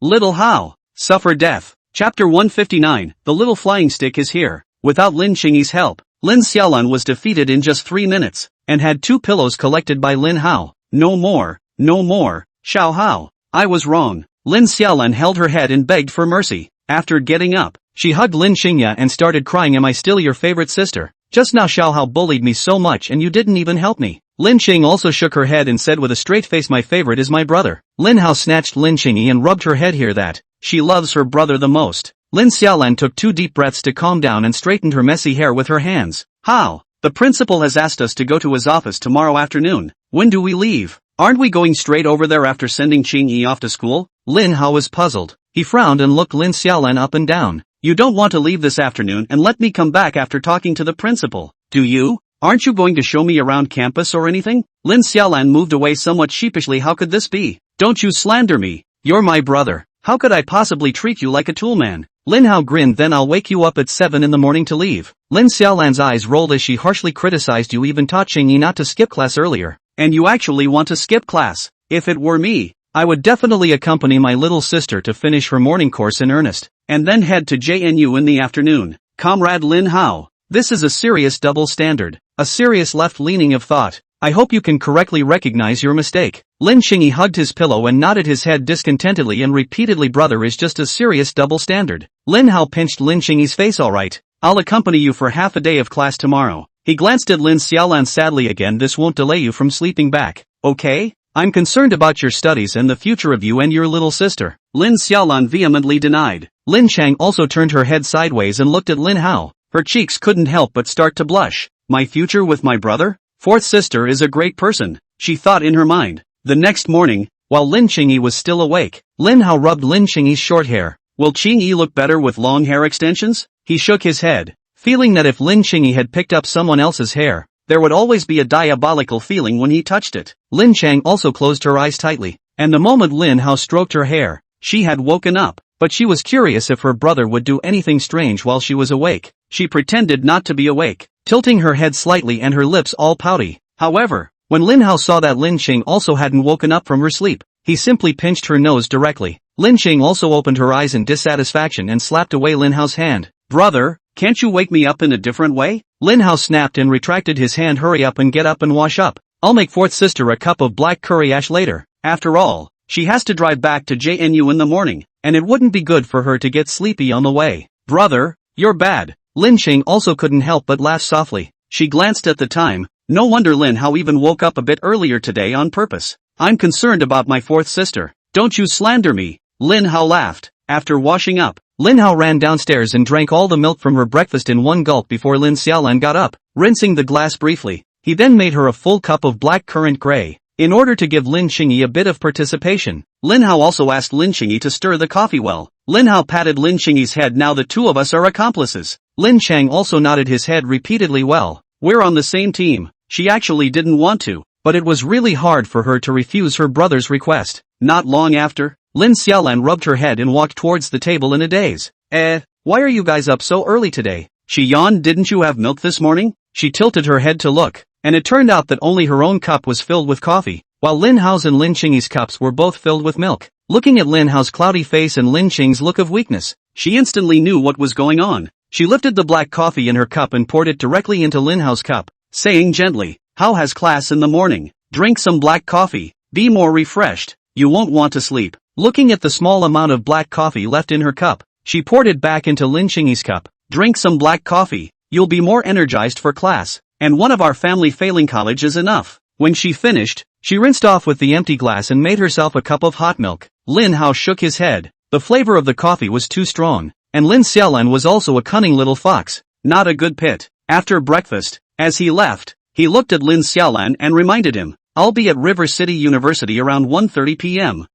Little Hao, suffer death. Chapter 159, the little flying stick is here. Without Lin Qingyi's help, Lin Xiaolan was defeated in just 3 minutes, and had 2 pillows collected by Lin Hao. No more, Xiao Hao, I was wrong. Lin Xiaolan held her head and begged for mercy. After getting up, she hugged Lin Qingyi and started crying. Am I still your favorite sister? Just now Xiao Hao bullied me so much and you didn't even help me. Lin Qing also shook her head and said with a straight face, my favorite is my brother. Lin Hao snatched Lin Qingyi and rubbed her head. Hear that? She loves her brother the most. Lin Xiaolan took 2 deep breaths to calm down and straightened her messy hair with her hands. How? The principal has asked us to go to his office tomorrow afternoon. When do we leave? Aren't we going straight over there after sending Qingyi off to school? Lin Hao was puzzled. He frowned and looked Lin Xiaolan up and down. You don't want to leave this afternoon and let me come back after talking to the principal, do you? Aren't you going to show me around campus or anything? Lin Xiaolan moved away somewhat sheepishly. How could this be? Don't you slander me. You're my brother. How could I possibly treat you like a toolman? Lin Hao grinned. Then I'll wake you up at 7 in the morning to leave. Lin Xiaolan's eyes rolled as she harshly criticized. You even taught Qingyi not to skip class earlier. And you actually want to skip class. If it were me, I would definitely accompany my little sister to finish her morning course in earnest, and then head to JNU in the afternoon. Comrade Lin Hao, this is a serious double standard, a serious left-leaning of thought. I hope you can correctly recognize your mistake. Lin Qingyi hugged his pillow and nodded his head discontentedly and repeatedly. Brother is just a serious double standard. Lin Hao pinched Lin Qingyi's face. All right, I'll accompany you for half a day of class tomorrow. He glanced at Lin Xiaolan sadly. Again, this won't delay you from sleeping back, okay? I'm concerned about your studies and the future of you and your little sister. Lin Xiaolan vehemently denied. Lin Chang also turned her head sideways and looked at Lin Hao. Her cheeks couldn't help but start to blush. My future with my brother? Fourth sister is a great person, she thought in her mind. The next morning, while Lin Qingyi was still awake, Lin Hao rubbed Lin Qingyi's short hair. Will Qingyi look better with long hair extensions? He shook his head, feeling that if Lin Qingyi had picked up someone else's hair, there would always be a diabolical feeling when he touched it. Lin Chang also closed her eyes tightly, and the moment Lin Hao stroked her hair, she had woken up, but she was curious if her brother would do anything strange while she was awake. She pretended not to be awake, tilting her head slightly and her lips all pouty. However, When Lin Hao saw that Lin Qing also hadn't woken up from her sleep, he simply pinched her nose directly. Lin Qing also opened her eyes in dissatisfaction and slapped away Lin Hao's hand. Brother, can't you wake me up in a different way? Lin Hao snapped and retracted his hand. Hurry up and get up and wash up. I'll make fourth sister a cup of black curry ash later. After all, she has to drive back to JNU in the morning, and it wouldn't be good for her to get sleepy on the way. Brother, you're bad. Lin Qing also couldn't help but laugh softly. She glanced at the time. No wonder Lin Hao even woke up a bit earlier today on purpose. I'm concerned about my fourth sister. Don't you slander me. Lin Hao laughed. After washing up, Lin Hao ran downstairs and drank all the milk from her breakfast in one gulp before Lin Xiaolan got up, rinsing the glass briefly. He then made her a full cup of black currant gray, in order to give Lin Qingyi a bit of participation. Lin Hao also asked Lin Qingyi to stir the coffee well. Lin Hao patted Lin Qingyi's head. Now the two of us are accomplices. Lin Chang also nodded his head repeatedly. Well, we're on the same team. She actually didn't want to, but it was really hard for her to refuse her brother's request. Not long after, Lin Xiaolan rubbed her head and walked towards the table in a daze. Why are you guys up so early today? She yawned. Didn't you have milk this morning? She tilted her head to look, and it turned out that only her own cup was filled with coffee, while Lin Hao's and Lin Qingyi's cups were both filled with milk. Looking at Lin Hao's cloudy face and Lin Qing's look of weakness, she instantly knew what was going on. She lifted the black coffee in her cup and poured it directly into Lin Hao's cup, saying gently, "Hao has class in the morning. Drink some black coffee. Be more refreshed. You won't want to sleep." Looking at the small amount of black coffee left in her cup, she poured it back into Lin Qingyi's cup. "Drink some black coffee. You'll be more energized for class, and one of our family failing college is enough." When she finished, she rinsed off with the empty glass and made herself a cup of hot milk. Lin Hao shook his head. The flavor of the coffee was too strong, and Lin Xiaolan was also a cunning little fox. Not a good pit. After breakfast, as he left, he looked at Lin Xiaolan and reminded him, "I'll be at River City University around 1:30 p.m.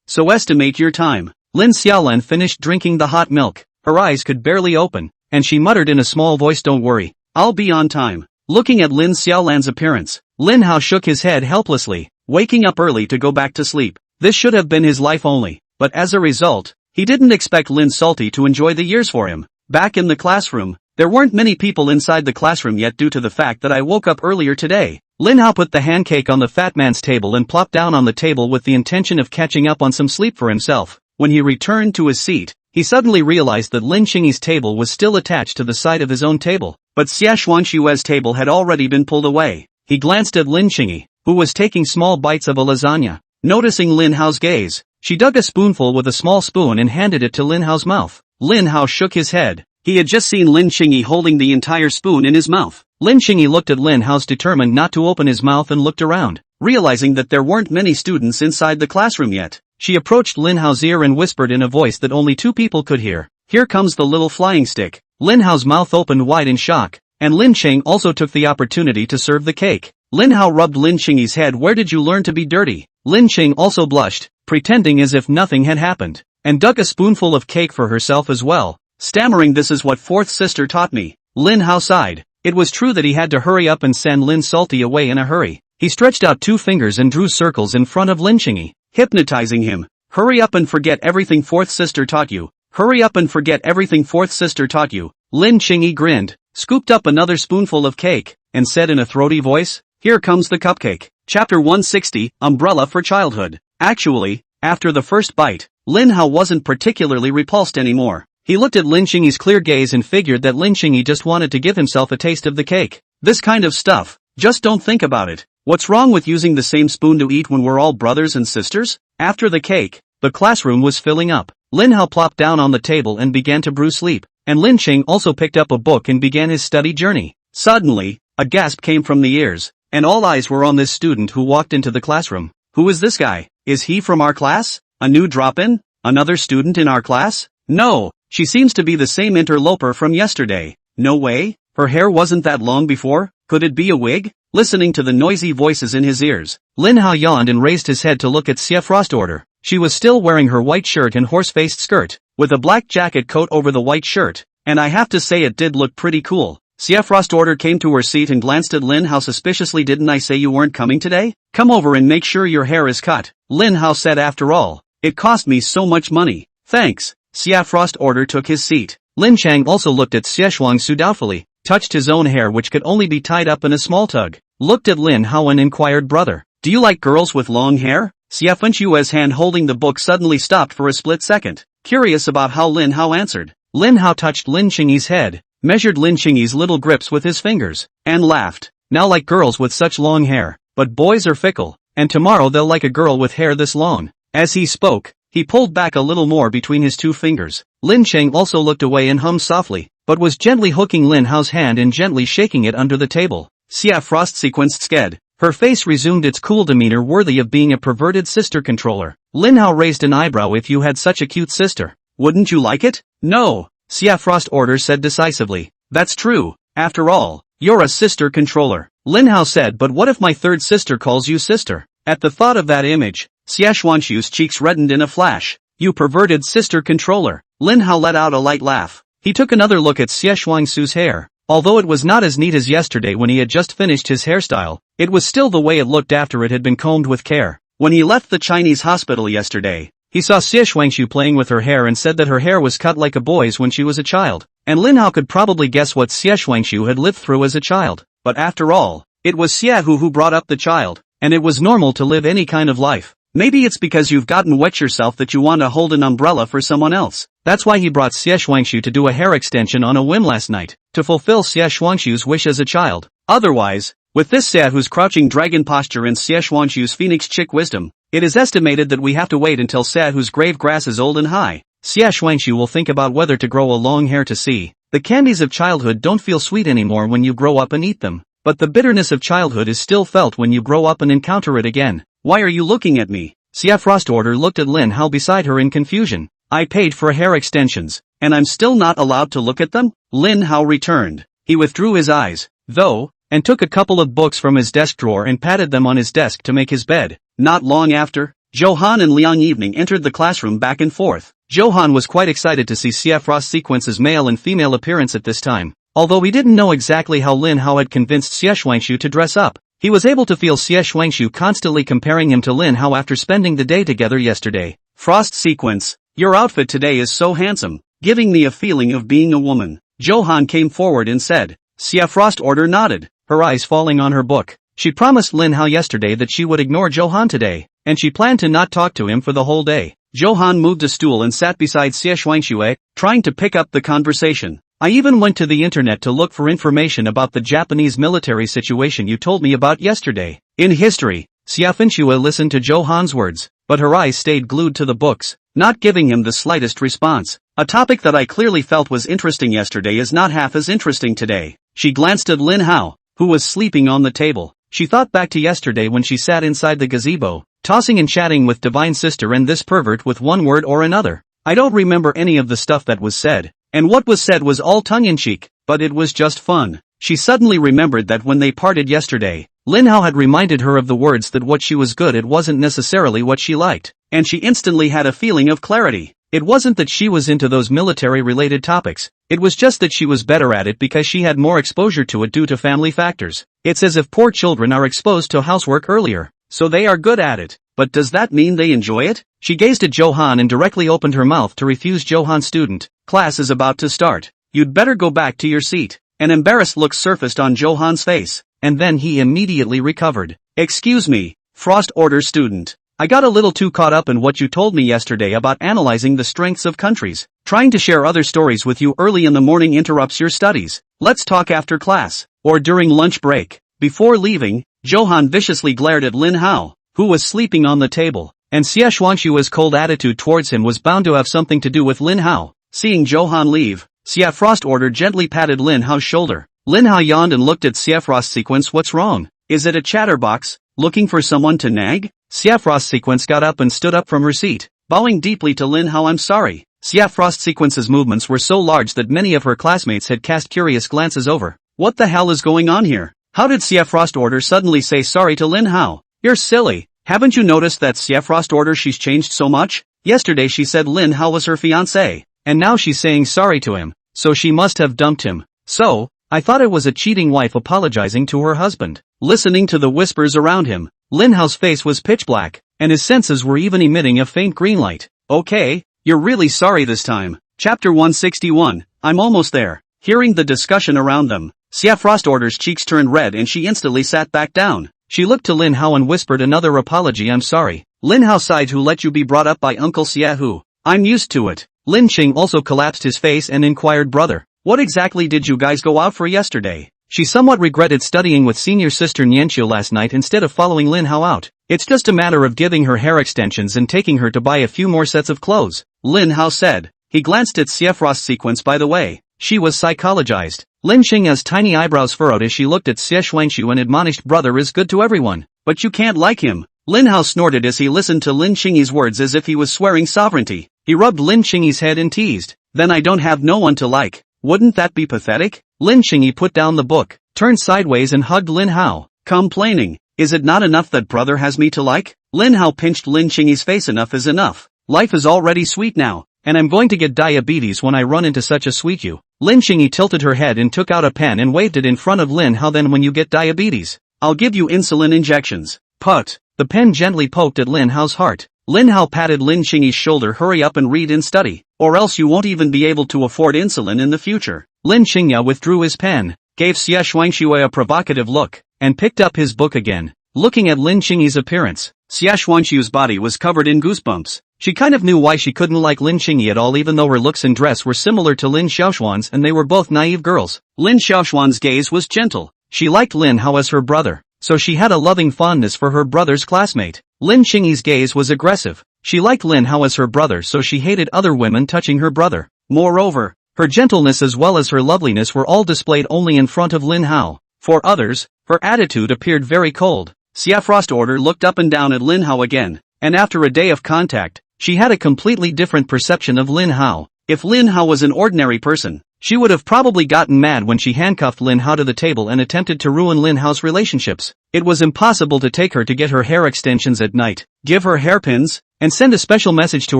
So estimate your time." Lin Xiaolan finished drinking the hot milk. Her eyes could barely open, and she muttered in a small voice, "Don't worry, I'll be on time." Looking at Lin Xiaolan's appearance, Lin Hao shook his head helplessly. Waking up early to go back to sleep, this should have been his life only, but as a result, he didn't expect Lin Salty to enjoy the years for him. Back in the classroom, there weren't many people inside the classroom yet due to the fact that I woke up earlier today. Lin Hao put the handcake on the fat man's table and plopped down on the table with the intention of catching up on some sleep for himself. When he returned to his seat, he suddenly realized that Lin Qingyi's table was still attached to the side of his own table, but Xia Xuanshue's table had already been pulled away. He glanced at Lin Qingyi, who was taking small bites of a lasagna. Noticing Lin Hao's gaze, she dug a spoonful with a small spoon and handed it to Lin Hao's mouth. Lin Hao shook his head. He had just seen Lin Qingyi holding the entire spoon in his mouth. Lin Qingyi looked at Lin Hao's, determined not to open his mouth, and looked around. Realizing that there weren't many students inside the classroom yet, she approached Lin Hao's ear and whispered in a voice that only two people could hear, "Here comes the little flying stick." Lin Hao's mouth opened wide in shock, and Lin Qing also took the opportunity to serve the cake. Lin Hao rubbed Lin Qingyi's head. "Where did you learn to be dirty?" Lin Qing also blushed, pretending as if nothing had happened, and dug a spoonful of cake for herself as well, stammering, "This is what fourth sister taught me." Lin Hao sighed. It was true that he had to hurry up and send Lin Salty away in a hurry. He stretched out two fingers and drew circles in front of Lin Qingyi, hypnotizing him. "Hurry up and forget everything fourth sister taught you. Hurry up and forget everything fourth sister taught you." Lin Qingyi grinned, scooped up another spoonful of cake, and said in a throaty voice, "Here comes the cupcake." Chapter 160, Umbrella for Childhood. Actually, after the first bite, Lin Hao wasn't particularly repulsed anymore. He looked at Lin Qingyi's clear gaze and figured that Lin Qingyi just wanted to give himself a taste of the cake. This kind of stuff, just don't think about it. What's wrong with using the same spoon to eat when we're all brothers and sisters? After the cake, the classroom was filling up. Lin Hao plopped down on the table and began to brew sleep, and Lin Qing also picked up a book and began his study journey. Suddenly, a gasp came from the ears, and all eyes were on this student who walked into the classroom. "Who is this guy? Is he from our class? A new drop-in? Another student in our class? No, she seems to be the same interloper from yesterday. No way, her hair wasn't that long before. Could it be a wig?" Listening to the noisy voices in his ears, Lin Hao yawned and raised his head to look at Xia Frost Order. She was still wearing her white shirt and horse-faced skirt, with a black jacket coat over the white shirt, and I have to say it did look pretty cool. Xia Frost Order came to her seat and glanced at Lin Hao suspiciously. "Didn't I say you weren't coming today? Come over and make sure your hair is cut." Lin Hao said, "After all, it cost me so much money." "Thanks." Xia Frost Order took his seat. Lin Chang also looked at Xie Shuangsu doubtfully, touched his own hair which could only be tied up in a small tug. looked at Lin Hao and inquired, brother, do you like girls with long hair? Xia Fenshua's hand holding the book suddenly stopped for a split second, curious about how Lin Hao answered. Lin Hao touched Lin Qingyi's head, measured Lin Qingyi's little grips with his fingers, and laughed. Now like girls with such long hair, but boys are fickle, and tomorrow they'll like a girl with hair this long. As he spoke, he pulled back a little more between his two fingers. Lin Cheng also looked away and hummed softly, but was gently hooking Lin Hao's hand and gently shaking it under the table. Xia Frost sequenced sked. Her face resumed its cool demeanor worthy of being a perverted sister controller. Lin Hao raised an eyebrow. If you had such a cute sister, wouldn't you like it? No, Xia Frost order said decisively. That's true. After all, you're a sister controller. Lin Hao said, but what if my third sister calls you sister? At the thought of that image, Xia Xuanshu's cheeks reddened in a flash. You perverted sister controller. Lin Hao let out a light laugh. He took another look at Xia Xuanshu's hair. Although it was not as neat as yesterday when he had just finished his hairstyle, it was still the way it looked after it had been combed with care. When he left the Chinese hospital yesterday, he saw Xia Xuanshu playing with her hair and said that her hair was cut like a boy's when she was a child. And Lin Hao could probably guess what Xia Xuanshu had lived through as a child. But after all, it was Xia who brought up the child, and it was normal to live any kind of life. Maybe it's because you've gotten wet yourself that you want to hold an umbrella for someone else. That's why he brought Xia Xuanshu to do a hair extension on a whim last night, to fulfill Xia Xuanshu's wish as a child. Otherwise, with this Xia whose crouching dragon posture and Xia Xuanshu's phoenix chick wisdom, it is estimated that we have to wait until Xia whose grave grass is old and high. Xia Xuanshu will think about whether to grow a long hair to see. The candies of childhood don't feel sweet anymore when you grow up and eat them, but the bitterness of childhood is still felt when you grow up and encounter it again. Why are you looking at me? Xia Frost order looked at Lin Hao beside her in confusion. I paid for hair extensions, and I'm still not allowed to look at them? Lin Hao returned. He withdrew his eyes, though, and took a couple of books from his desk drawer and patted them on his desk to make his bed. Not long after, Johan and Liang Evening entered the classroom back and forth. Johan was quite excited to see Xia Frost sequence's male and female appearance at this time. Although he didn't know exactly how Lin Hao had convinced Xia Xuanshu to dress up, he was able to feel Xia Xuanshu constantly comparing him to Lin Hao after spending the day together yesterday. Frost sequence, your outfit today is so handsome, giving me a feeling of being a woman. Johan came forward and said. Xia Frost order nodded, her eyes falling on her book. She promised Lin Hao yesterday that she would ignore Johan today, and she planned to not talk to him for the whole day. Johan moved a stool and sat beside Xia Xuanshu, trying to pick up the conversation. I even went to the internet to look for information about the Japanese military situation you told me about yesterday. In history, Xia Fenshu listened to Johan's words, but her eyes stayed glued to the books, not giving him the slightest response. A topic that I clearly felt was interesting yesterday is not half as interesting today. She glanced at Lin Hao, who was sleeping on the table. She thought back to yesterday when she sat inside the gazebo, tossing and chatting with Divine Sister and this pervert with one word or another. I don't remember any of the stuff that was said. And what was said was all tongue-in-cheek, but it was just fun. She suddenly remembered that when they parted yesterday, Lin Hao had reminded her of the words that what she was good at wasn't necessarily what she liked, and she instantly had a feeling of clarity. It wasn't that she was into those military-related topics, it was just that she was better at it because she had more exposure to it due to family factors. It's as if poor children are exposed to housework earlier, so they are good at it. But does that mean they enjoy it? She gazed at Johan and directly opened her mouth to refuse Johan's student. Class is about to start. You'd better go back to your seat. An embarrassed look surfaced on Johan's face, and then he immediately recovered. Excuse me, Frost order student. I got a little too caught up in what you told me yesterday about analyzing the strengths of countries. Trying to share other stories with you early in the morning interrupts your studies. Let's talk after class, or during lunch break. Before leaving, Johan viciously glared at Lin Hao, who was sleeping on the table, and Xia Xuanshu's cold attitude towards him was bound to have something to do with Lin Hao. Seeing Johan leave, Xia Frost order gently patted Lin Hao's shoulder. Lin Hao yawned and looked at Xia Frost sequence. What's wrong? Is it a chatterbox, looking for someone to nag? Xia Frost sequence got up and stood up from her seat, bowing deeply to Lin Hao. I'm sorry. Xia Frost sequence's movements were so large that many of her classmates had cast curious glances over. What the hell is going on here? How did Xia Frost order suddenly say sorry to Lin Hao? You're silly. Haven't you noticed that Xia Frost order she's changed so much? Yesterday she said Lin Hao was her fiancé, and now she's saying sorry to him, so she must have dumped him. So, I thought it was a cheating wife apologizing to her husband. Listening to the whispers around him, Lin Hao's face was pitch black, and his senses were even emitting a faint green light. Okay, you're really sorry this time. Chapter 161, I'm almost there. Hearing the discussion around them, Frost Order's cheeks turned red and she instantly sat back down. She looked to Lin Hao and whispered another apology. I'm sorry. Lin Hao sighed. Who let you be brought up by Uncle Xiaohu? I'm used to it. Lin Qing also collapsed his face and inquired, brother, what exactly did you guys go out for yesterday? She somewhat regretted studying with senior sister Nianqiu last night instead of following Lin Hao out. It's just a matter of giving her hair extensions and taking her to buy a few more sets of clothes, Lin Hao said. He glanced at Frost's sequence. By the way, she was psychologized. Lin Qing's tiny eyebrows furrowed as she looked at Xie Shuangshu and admonished, brother is good to everyone, but you can't like him. Lin Hao snorted as he listened to Lin Qing's words as if he was swearing sovereignty. He rubbed Lin Qing's head and teased, then I don't have no one to like. Wouldn't that be pathetic? Lin Qingyi put down the book, turned sideways and hugged Lin Hao, complaining, is it not enough that brother has me to like? Lin Hao pinched Lin Qingyi's face. Enough is enough. Life is already sweet now, and I'm going to get diabetes when I run into such a sweet you. Lin Qingyi tilted her head and took out a pen and waved it in front of Lin Hao. Then when you get diabetes, I'll give you insulin injections. Put. The pen gently poked at Lin Hao's heart. Lin Hao patted Lin Qingyi's shoulder. Hurry up and read and study, or else you won't even be able to afford insulin in the future. Lin Qingyi withdrew his pen, gave Xie Shuangshu a provocative look, and picked up his book again. Looking at Lin Qingyi's appearance, Xie Shuangshu's body was covered in goosebumps. She kind of knew why she couldn't like Lin Qingyi at all, even though her looks and dress were similar to Lin Xiaoshuan's and they were both naive girls. Lin Xiaoshuan's gaze was gentle. She liked Lin Hao as her brother, so she had a loving fondness for her brother's classmate. Lin Qingyi's gaze was aggressive. She liked Lin Hao as her brother, so she hated other women touching her brother. Moreover, her gentleness as well as her loveliness were all displayed only in front of Lin Hao. For others, her attitude appeared very cold. Frost Order looked up and down at Lin Hao again, and after a day of contact, she had a completely different perception of Lin Hao. If Lin Hao was an ordinary person, she would have probably gotten mad when she handcuffed Lin Hao to the table and attempted to ruin Lin Hao's relationships. It was impossible to take her to get her hair extensions at night, give her hairpins, and send a special message to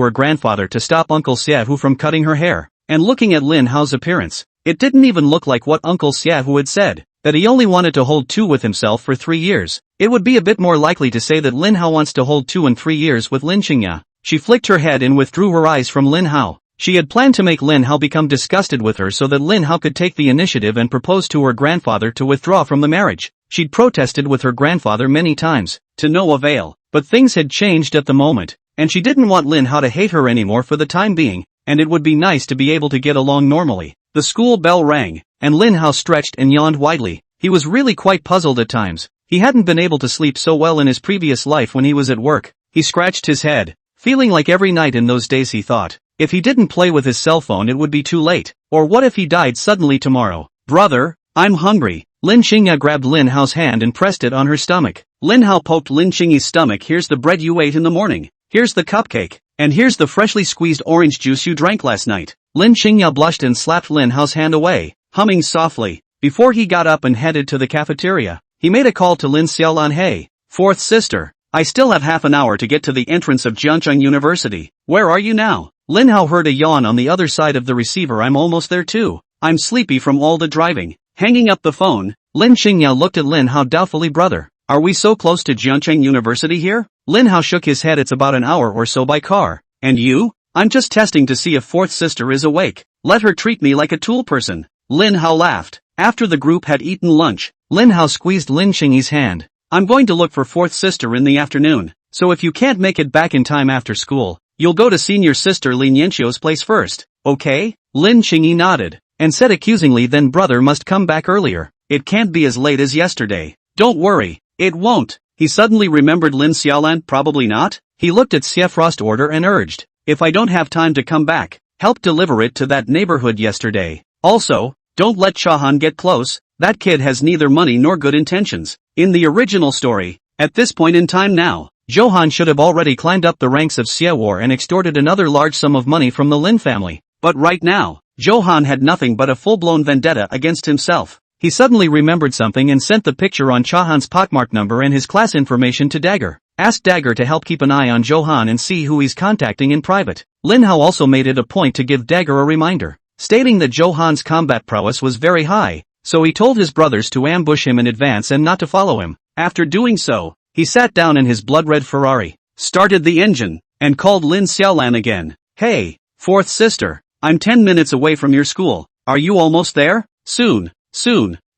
her grandfather to stop Uncle Xiaohu from cutting her hair. And looking at Lin Hao's appearance, it didn't even look like what Uncle Xiaohu had said, that he only wanted to hold two with himself for 3 years. It would be a bit more likely to say that Lin Hao wants to hold 2 and 3 years with Lin Qingyi. She flicked her head and withdrew her eyes from Lin Hao. She had planned to make Lin Hao become disgusted with her so that Lin Hao could take the initiative and propose to her grandfather to withdraw from the marriage. She'd protested with her grandfather many times, to no avail, but things had changed at the moment, and she didn't want Lin Hao to hate her anymore for the time being, and it would be nice to be able to get along normally. The school bell rang, and Lin Hao stretched and yawned widely. He was really quite puzzled at times. He hadn't been able to sleep so well in his previous life when he was at work. He scratched his head, feeling like every night in those days he thought, if he didn't play with his cell phone it would be too late, or what if he died suddenly tomorrow? Brother, I'm hungry. Lin Qingyi grabbed Lin Hao's hand and pressed it on her stomach. Lin Hao poked Lin Qingyi's stomach. Here's the bread you ate in the morning. Here's the cupcake. And here's the freshly squeezed orange juice you drank last night. Lin Qingyi blushed and slapped Lin Hao's hand away, humming softly. Before he got up and headed to the cafeteria, he made a call to Lin Xiaolan. Hey, fourth sister, I still have half an hour to get to the entrance of Jiangcheng University. Where are you now? Lin Hao heard a yawn on the other side of the receiver. I'm almost there too. I'm sleepy from all the driving. Hanging up the phone, Lin Qingyi looked at Lin Hao doubtfully. Brother, are we so close to Jiangcheng University here? Lin Hao shook his head. It's about an hour or so by car. And you? I'm just testing to see if fourth sister is awake. Let her treat me like a tool person. Lin Hao laughed. After the group had eaten lunch, Lin Hao squeezed Lin Qingyi's hand. I'm going to look for fourth sister in the afternoon, so if you can't make it back in time after school, you'll go to senior sister Li Nianqiu's place first, okay? Lin Qingyi nodded, and said accusingly, then brother must come back earlier. It can't be as late as yesterday. Don't worry, it won't. He suddenly remembered Lin Xiaolan. Probably not. He looked at Frost Order and urged, if I don't have time to come back, help deliver it to that neighborhood yesterday. Also, don't let Chahan get close. That kid has neither money nor good intentions. In the original story, at this point in time now, Johan should have already climbed up the ranks of Xiawar and extorted another large sum of money from the Lin family. But right now, Johan had nothing but a full-blown vendetta against himself. He suddenly remembered something and sent the picture on Chahan's pockmark number and his class information to Dagger. Asked Dagger to help keep an eye on Johan and see who he's contacting in private. Lin Hao also made it a point to give Dagger a reminder, stating that Johan's combat prowess was very high, so he told his brothers to ambush him in advance and not to follow him. After doing so, he sat down in his blood-red Ferrari, started the engine, and called Lin Xiaolan again. Hey, fourth sister, I'm 10 minutes away from your school. Are you almost there? Soon.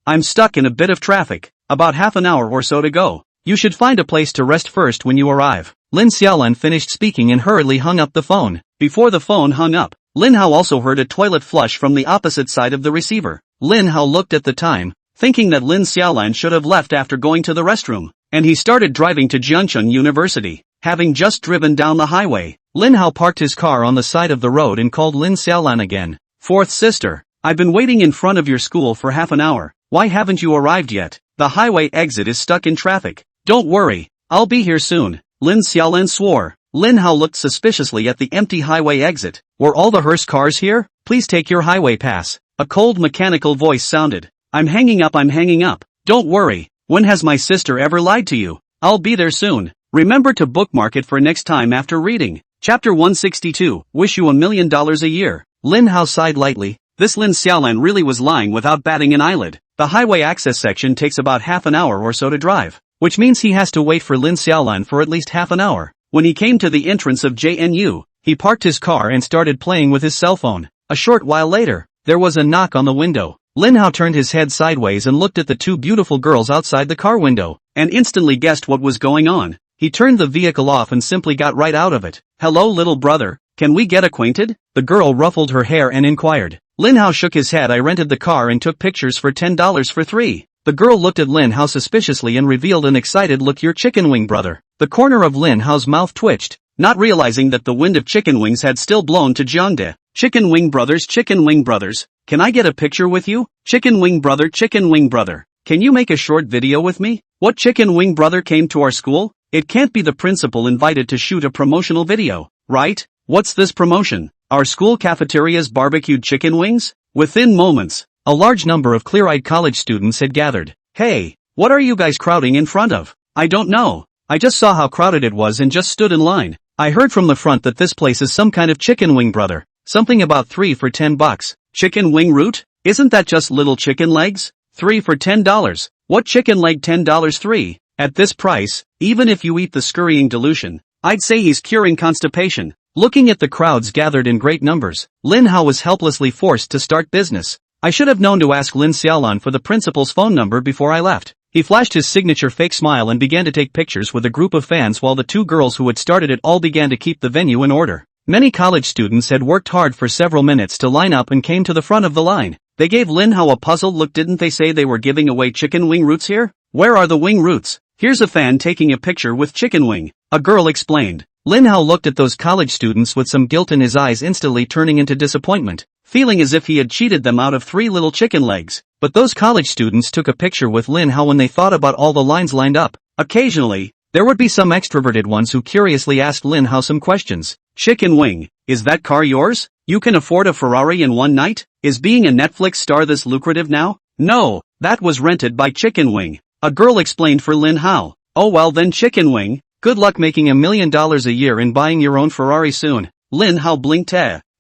I'm stuck in a bit of traffic. About half an hour or so to go. You should find a place to rest first when you arrive. Lin Xiaolan finished speaking and hurriedly hung up the phone. Before the phone hung up, Lin Hao also heard a toilet flush from the opposite side of the receiver. Lin Hao looked at the time, thinking that Lin Xiaolan should have left after going to the restroom, and he started driving to Jiancheng University. Having just driven down the highway, Lin Hao parked his car on the side of the road and called Lin Xiaolan again. Fourth sister, I've been waiting in front of your school for half an hour. Why haven't you arrived yet? The highway exit is stuck in traffic. Don't worry, I'll be here soon. Lin Xiaolan swore. Lin Hao looked suspiciously at the empty highway exit. Were all the hearse cars here? Please take your highway pass. A cold mechanical voice sounded. I'm hanging up. Don't worry. When has my sister ever lied to you? I'll be there soon. Remember to bookmark it for next time after reading. Chapter 162, Wish You $1 million a year. Lin Hao sighed lightly. This Lin Xiaolan really was lying without batting an eyelid. The highway access section takes about half an hour or so to drive, which means he has to wait for Lin Xiaolan for at least half an hour. When he came to the entrance of JNU, he parked his car and started playing with his cell phone. A short while later, there was a knock on the window. Lin Hao turned his head sideways and looked at the two beautiful girls outside the car window, and instantly guessed what was going on. He turned the vehicle off and simply got right out of it. Hello little brother, can we get acquainted? The girl ruffled her hair and inquired. Lin Hao shook his head. I rented the car and took pictures for $10 for 3. The girl looked at Lin Hao suspiciously and revealed an excited look. Your chicken wing brother. The corner of Lin Hao's mouth twitched, not realizing that the wind of chicken wings had still blown to Jiangde. Chicken wing brothers, can I get a picture with you? Chicken wing brother, can you make a short video with me? What chicken wing brother came to our school? It can't be the principal invited to shoot a promotional video, right? What's this promotion? Our school cafeteria's barbecued chicken wings? Within moments, a large number of clear-eyed college students had gathered. Hey, what are you guys crowding in front of? I don't know. I just saw how crowded it was and just stood in line. I heard from the front that this place is some kind of chicken wing brother. Something about 3 for $10. Chicken wing root? Isn't that just little chicken legs? 3 for $10. What chicken leg $10 3? At this price, even if you eat the scurrying dilution, I'd say he's curing constipation. Looking at the crowds gathered in great numbers, Lin Hao was helplessly forced to start business. I should have known to ask Lin Xiaolan for the principal's phone number before I left. He flashed his signature fake smile and began to take pictures with a group of fans while the two girls who had started it all began to keep the venue in order. Many college students had worked hard for several minutes to line up and came to the front of the line. They gave Lin Hao a puzzled look. Didn't they say they were giving away chicken wing roots here? Where are the wing roots? Here's a fan taking a picture with chicken wing, a girl explained. Lin Hao looked at those college students with some guilt in his eyes, instantly turning into disappointment, feeling as if he had cheated them out of 3 little chicken legs. But those college students took a picture with Lin Hao when they thought about all the lines lined up. Occasionally, there would be some extroverted ones who curiously asked Lin Hao some questions. Chicken wing, is that car yours? You can afford a Ferrari in one night? Is being a Netflix star this lucrative now? No, that was rented by Chicken Wing, a girl explained for Lin Hao. Oh well then Chicken Wing, good luck making $1 million a year and buying your own Ferrari soon. Lin Hao blinked.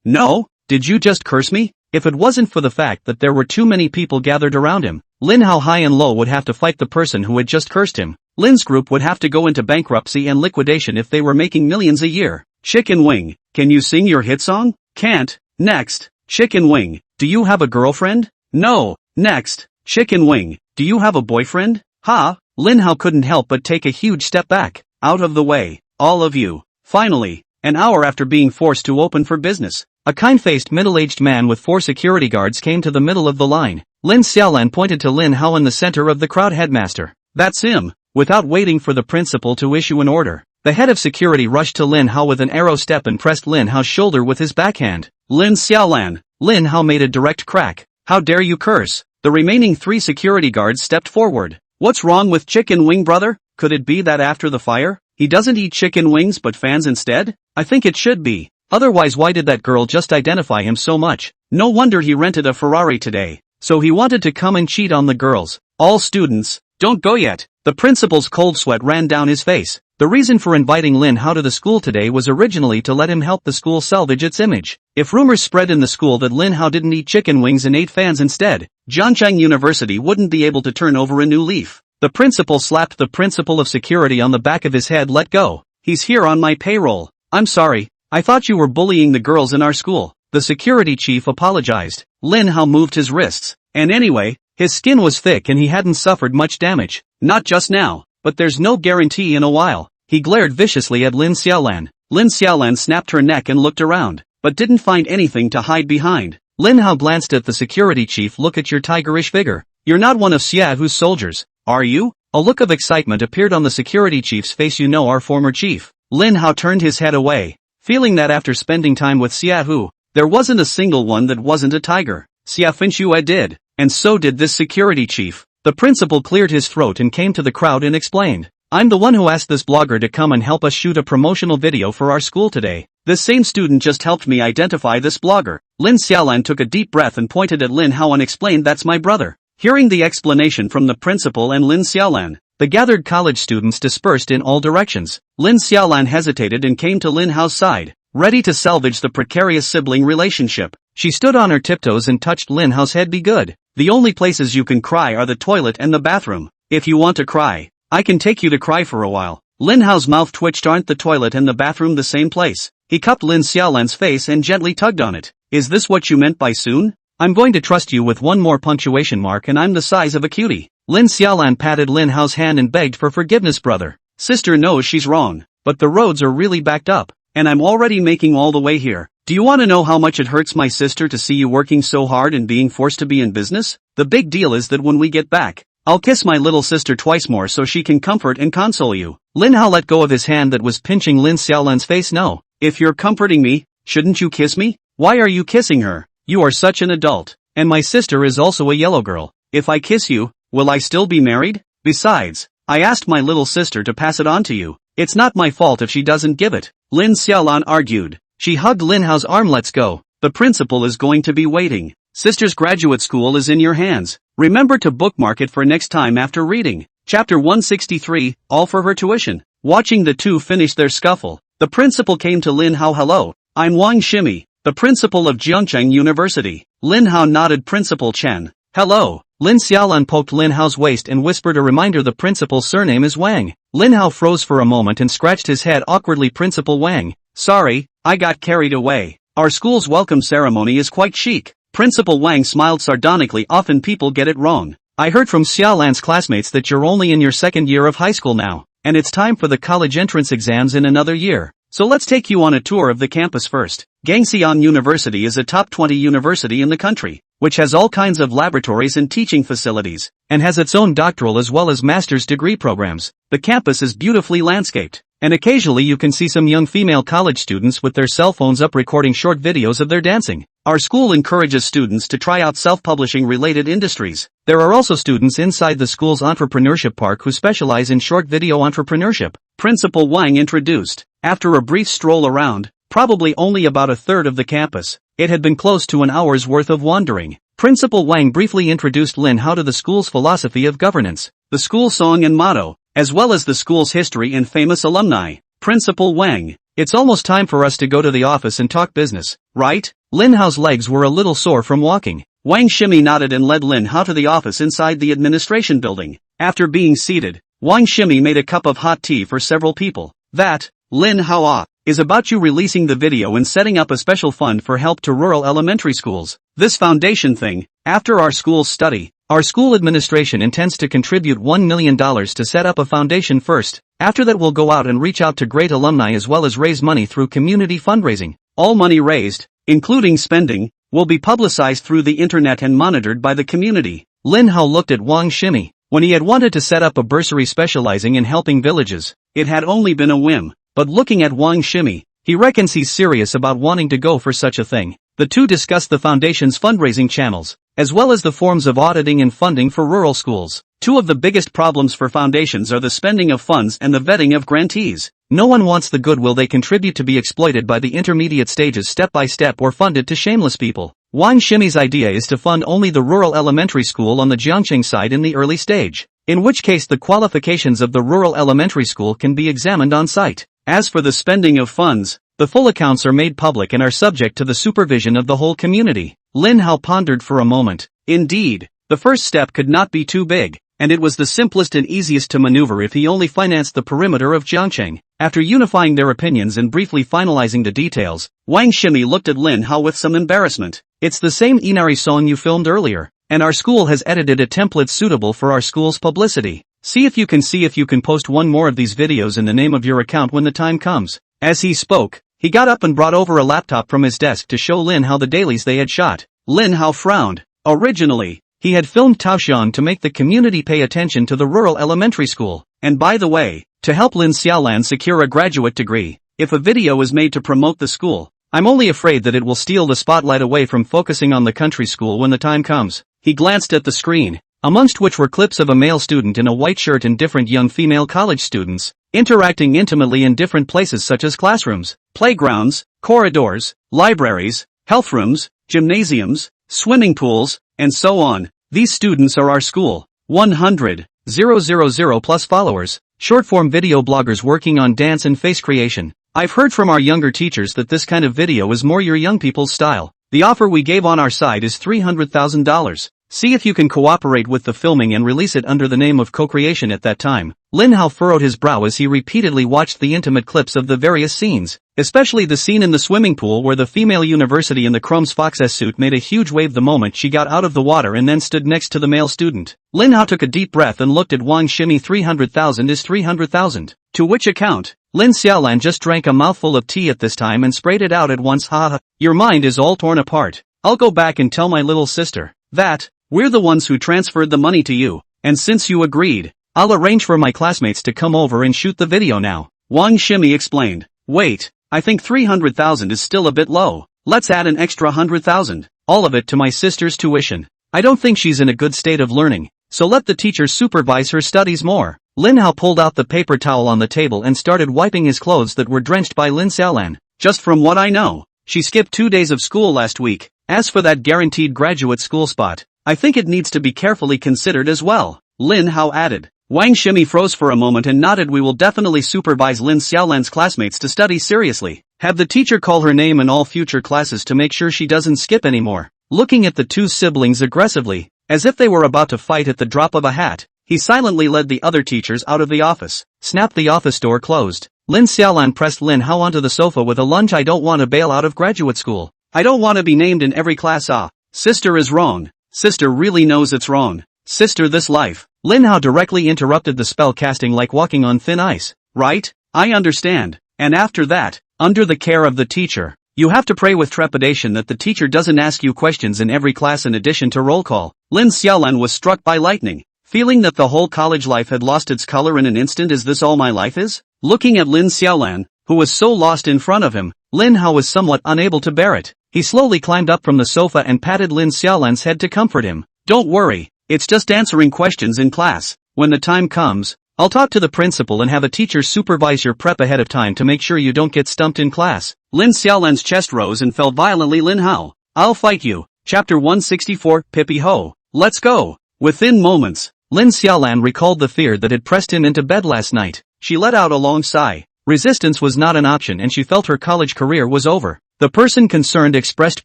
No? Did you just curse me? If it wasn't for the fact that there were too many people gathered around him, Lin Hao high and low would have to fight the person who had just cursed him. Lin's group would have to go into bankruptcy and liquidation if they were making millions a year. Chicken Wing, can you sing your hit song? Can't. Next. Chicken Wing, do you have a girlfriend? No. Next. Chicken Wing, do you have a boyfriend? Ha! Lin Hao couldn't help but take a huge step back. Out of the way, all of you. Finally, an hour after being forced to open for business, a kind-faced middle-aged man with 4 security guards came to the middle of the line. Lin Xiaolan pointed to Lin Hao in the center of the crowd. Headmaster. That's him. Without waiting for the principal to issue an order, the head of security rushed to Lin Hao with an arrow step and pressed Lin Hao's shoulder with his backhand. Lin Xiaolan. Lin Hao made a direct crack. How dare you curse? The remaining 3 security guards stepped forward. What's wrong with Chicken Wing brother? Could it be that after the fire, he doesn't eat chicken wings but fans instead? I think it should be. Otherwise why did that girl just identify him so much? No wonder he rented a Ferrari today. So he wanted to come and cheat on the girls. All students, don't go yet. The principal's cold sweat ran down his face. The reason for inviting Lin Hao to the school today was originally to let him help the school salvage its image. If rumors spread in the school that Lin Hao didn't eat chicken wings and ate fans instead, Jiancheng University wouldn't be able to turn over a new leaf. The principal slapped the principal of security on the back of his head. Let go. He's here on my payroll. I'm sorry. I thought you were bullying the girls in our school. The security chief apologized. Lin Hao moved his wrists. And anyway, His skin was thick and he hadn't suffered much damage. Not just now, but there's no guarantee in a while. He glared viciously at Lin Xiaolan. Lin Xiaolan snapped her neck and looked around, but didn't find anything to hide behind. Lin Hao glanced at the security chief. Look at your tigerish vigor. You're not one of Xiaohu's soldiers, are you? A look of excitement appeared on the security chief's face. You know our former chief. Lin Hao turned his head away, feeling that after spending time with Xiaohu, there wasn't a single one that wasn't a tiger. Xiaofinxue did, and so did this security chief. The principal cleared his throat and came to the crowd and explained, I'm the one who asked this blogger to come and help us shoot a promotional video for our school today. This same student just helped me identify this blogger. Lin Xiaolan took a deep breath and pointed at Lin Hao and explained, that's my brother. Hearing the explanation from the principal and Lin Xiaolan, the gathered college students dispersed in all directions. Lin Xiaolan hesitated and came to Lin Hao's side, ready to salvage the precarious sibling relationship. She stood on her tiptoes and touched Lin Hao's head. Be good. The only places you can cry are the toilet and the bathroom. If you want to cry, I can take you to cry for a while. Lin Hao's mouth twitched. Aren't the toilet and the bathroom the same place? He cupped Lin Xiaolan's face and gently tugged on it. Is this what you meant by soon? I'm going to trust you with one more punctuation mark and I'm the size of a cutie. Lin Xiaolan patted Lin Hao's hand and begged for forgiveness. Brother. Sister knows she's wrong, but the roads are really backed up, and I'm already making all the way here. Do you want to know how much it hurts my sister to see you working so hard and being forced to be in business? The big deal is that when we get back, I'll kiss my little sister twice more so she can comfort and console you. Lin Hao let go of his hand that was pinching Lin Xiaolan's face. No. If you're comforting me, shouldn't you kiss me? Why are you kissing her? You are such an adult, and my sister is also a yellow girl. If I kiss you, will I still be married? Besides, I asked my little sister to pass it on to you. It's not my fault if she doesn't give it. Lin Xiaolan argued. She hugged Lin Hao's arm. Let's go. The principal is going to be waiting. Sister's graduate school is in your hands. Remember to bookmark it for next time after reading. Chapter 163, all for her tuition. Watching the two finish their scuffle, the principal came to Lin Hao. Hello, I'm Wang Shimi, the principal of Jiangcheng University. Lin Hao nodded. Principal Chen. Hello. Lin Xiaolan poked Lin Hao's waist and whispered a reminder. The principal's surname is Wang. Lin Hao froze for a moment and scratched his head awkwardly. Principal Wang. Sorry, I got carried away. Our school's welcome ceremony is quite chic. Principal Wang smiled sardonically. Often people get it wrong. I heard from Xiaolan's classmates that you're only in your second year of high school now, and it's time for the college entrance exams in another year. So let's take you on a tour of the campus first. Gangxiang University is a top 20 university in the country, which has all kinds of laboratories and teaching facilities, and has its own doctoral as well as master's degree programs. The campus is beautifully landscaped, and occasionally you can see some young female college students with their cell phones up recording short videos of their dancing. Our school encourages students to try out self-publishing related industries. There are also students inside the school's entrepreneurship park who specialize in short video entrepreneurship. Principal Wang introduced. After a brief stroll around, probably only about a third of the campus, it had been close to an hour's worth of wandering. Principal Wang briefly introduced Lin Hao to the school's philosophy of governance, the school song and motto, as well as the school's history and famous alumni. Principal Wang. It's almost time for us to go to the office and talk business, right? Lin Hao's legs were a little sore from walking. Wang Shimi nodded and led Lin Hao to the office inside the administration building. After being seated, Wang Shimi made a cup of hot tea for several people. That, Lin Hao, is about you releasing the video and setting up a special fund for help to rural elementary schools. This foundation thing, after our school's study, our school administration intends to contribute $1 million to set up a foundation first. After that we'll go out and reach out to great alumni as well as raise money through community fundraising. All money raised, including spending, will be publicized through the internet and monitored by the community. Lin Hao looked at Wang Shimi. When he had wanted to set up a bursary specializing in helping villages, it had only been a whim. But looking at Wang Shimi, he reckons he's serious about wanting to go for such a thing. The two discussed the foundation's fundraising channels, as well as the forms of auditing and funding for rural schools. Two of the biggest problems for foundations are the spending of funds and the vetting of grantees. No one wants the goodwill they contribute to be exploited by the intermediate stages step by step or funded to shameless people. Wang Shimi's idea is to fund only the rural elementary school on the Jiangcheng side in the early stage, in which case the qualifications of the rural elementary school can be examined on site. As for the spending of funds, the full accounts are made public and are subject to the supervision of the whole community. Lin Hao pondered for a moment. Indeed, the first step could not be too big, and it was the simplest and easiest to maneuver if he only financed the perimeter of Jiangcheng. After unifying their opinions and briefly finalizing the details, Wang Shimi looked at Lin Hao with some embarrassment. It's the same Inari song you filmed earlier. and our school has edited a template suitable for our school's publicity. See if you can post one more of these videos in the name of your account when the time comes." As he spoke, he got up and brought over a laptop from his desk to show Lin Hao the dailies they had shot. Lin Hao frowned. Originally, he had filmed Taoxian to make the community pay attention to the rural elementary school. And by the way, to help Lin Xiaolan secure a graduate degree, if a video is made to promote the school, I'm only afraid that it will steal the spotlight away from focusing on the country school when the time comes. He glanced at the screen, amongst which were clips of a male student in a white shirt and different young female college students, interacting intimately in different places such as classrooms, playgrounds, corridors, libraries, health rooms, gymnasiums, swimming pools, and so on. These students are our school. 100,000 plus followers, short-form video bloggers working on dance and face creation. I've heard from our younger teachers that this kind of video is more your young people's style. The offer we gave on our side is $300,000. See if you can cooperate with the filming and release it under the name of co-creation at that time. Lin Hao furrowed his brow as he repeatedly watched the intimate clips of the various scenes, especially the scene in the swimming pool where the female university in the Chrome's Fox's suit made a huge wave the moment she got out of the water and then stood next to the male student. Lin Hao took a deep breath and looked at Wang Shimi. 300,000 is 300,000. To which account? Lin Xiaolan just drank a mouthful of tea at this time and sprayed it out at once. Ha. Your mind is all torn apart. I'll go back and tell my little sister that we're the ones who transferred the money to you, and since you agreed, I'll arrange for my classmates to come over and shoot the video now. Wang Shimi explained. Wait, I think 300,000 is still a bit low. Let's add an extra 100,000, all of it to my sister's tuition. I don't think she's in a good state of learning, so let the teacher supervise her studies more. Lin Hao pulled out the paper towel on the table and started wiping his clothes that were drenched by Lin Xiaolan. Just from what I know, she skipped 2 days of school last week. As for that guaranteed graduate school spot, I think it needs to be carefully considered as well, Lin Hao added. Wang Shimi froze for a moment and nodded. We will definitely supervise Lin Xiaolan's classmates to study seriously. Have the teacher call her name in all future classes to make sure she doesn't skip anymore. Looking at the two siblings aggressively, as if they were about to fight at the drop of a hat, he silently led the other teachers out of the office. Snapped the office door closed. Lin Xiaolan pressed Lin Hao onto the sofa with a lunge. I don't want to bail out of graduate school. I don't want to be named in every class. Sister is wrong. Sister really knows it's wrong. Sister, this life. Lin Hao directly interrupted the spell casting like walking on thin ice. Right? I understand. And after that, under the care of the teacher, you have to pray with trepidation that the teacher doesn't ask you questions in every class in addition to roll call. Lin Xiaolan was struck by lightning, feeling that the whole college life had lost its color in an instant. Is this all my life is? Looking at Lin Xiaolan, who was so lost in front of him, Lin Hao was somewhat unable to bear it. He slowly climbed up from the sofa and patted Lin Xiaolan's head to comfort him. Don't worry, it's just answering questions in class. When the time comes, I'll talk to the principal and have a teacher supervise your prep ahead of time to make sure you don't get stumped in class. Lin Xiaolan's chest rose and fell violently. Lin Hao, I'll fight you. Chapter 164, Pippi Ho. Let's go. Within moments, Lin Xiaolan recalled the fear that had pressed him into bed last night. She let out a long sigh. Resistance was not an option and she felt her college career was over. The person concerned expressed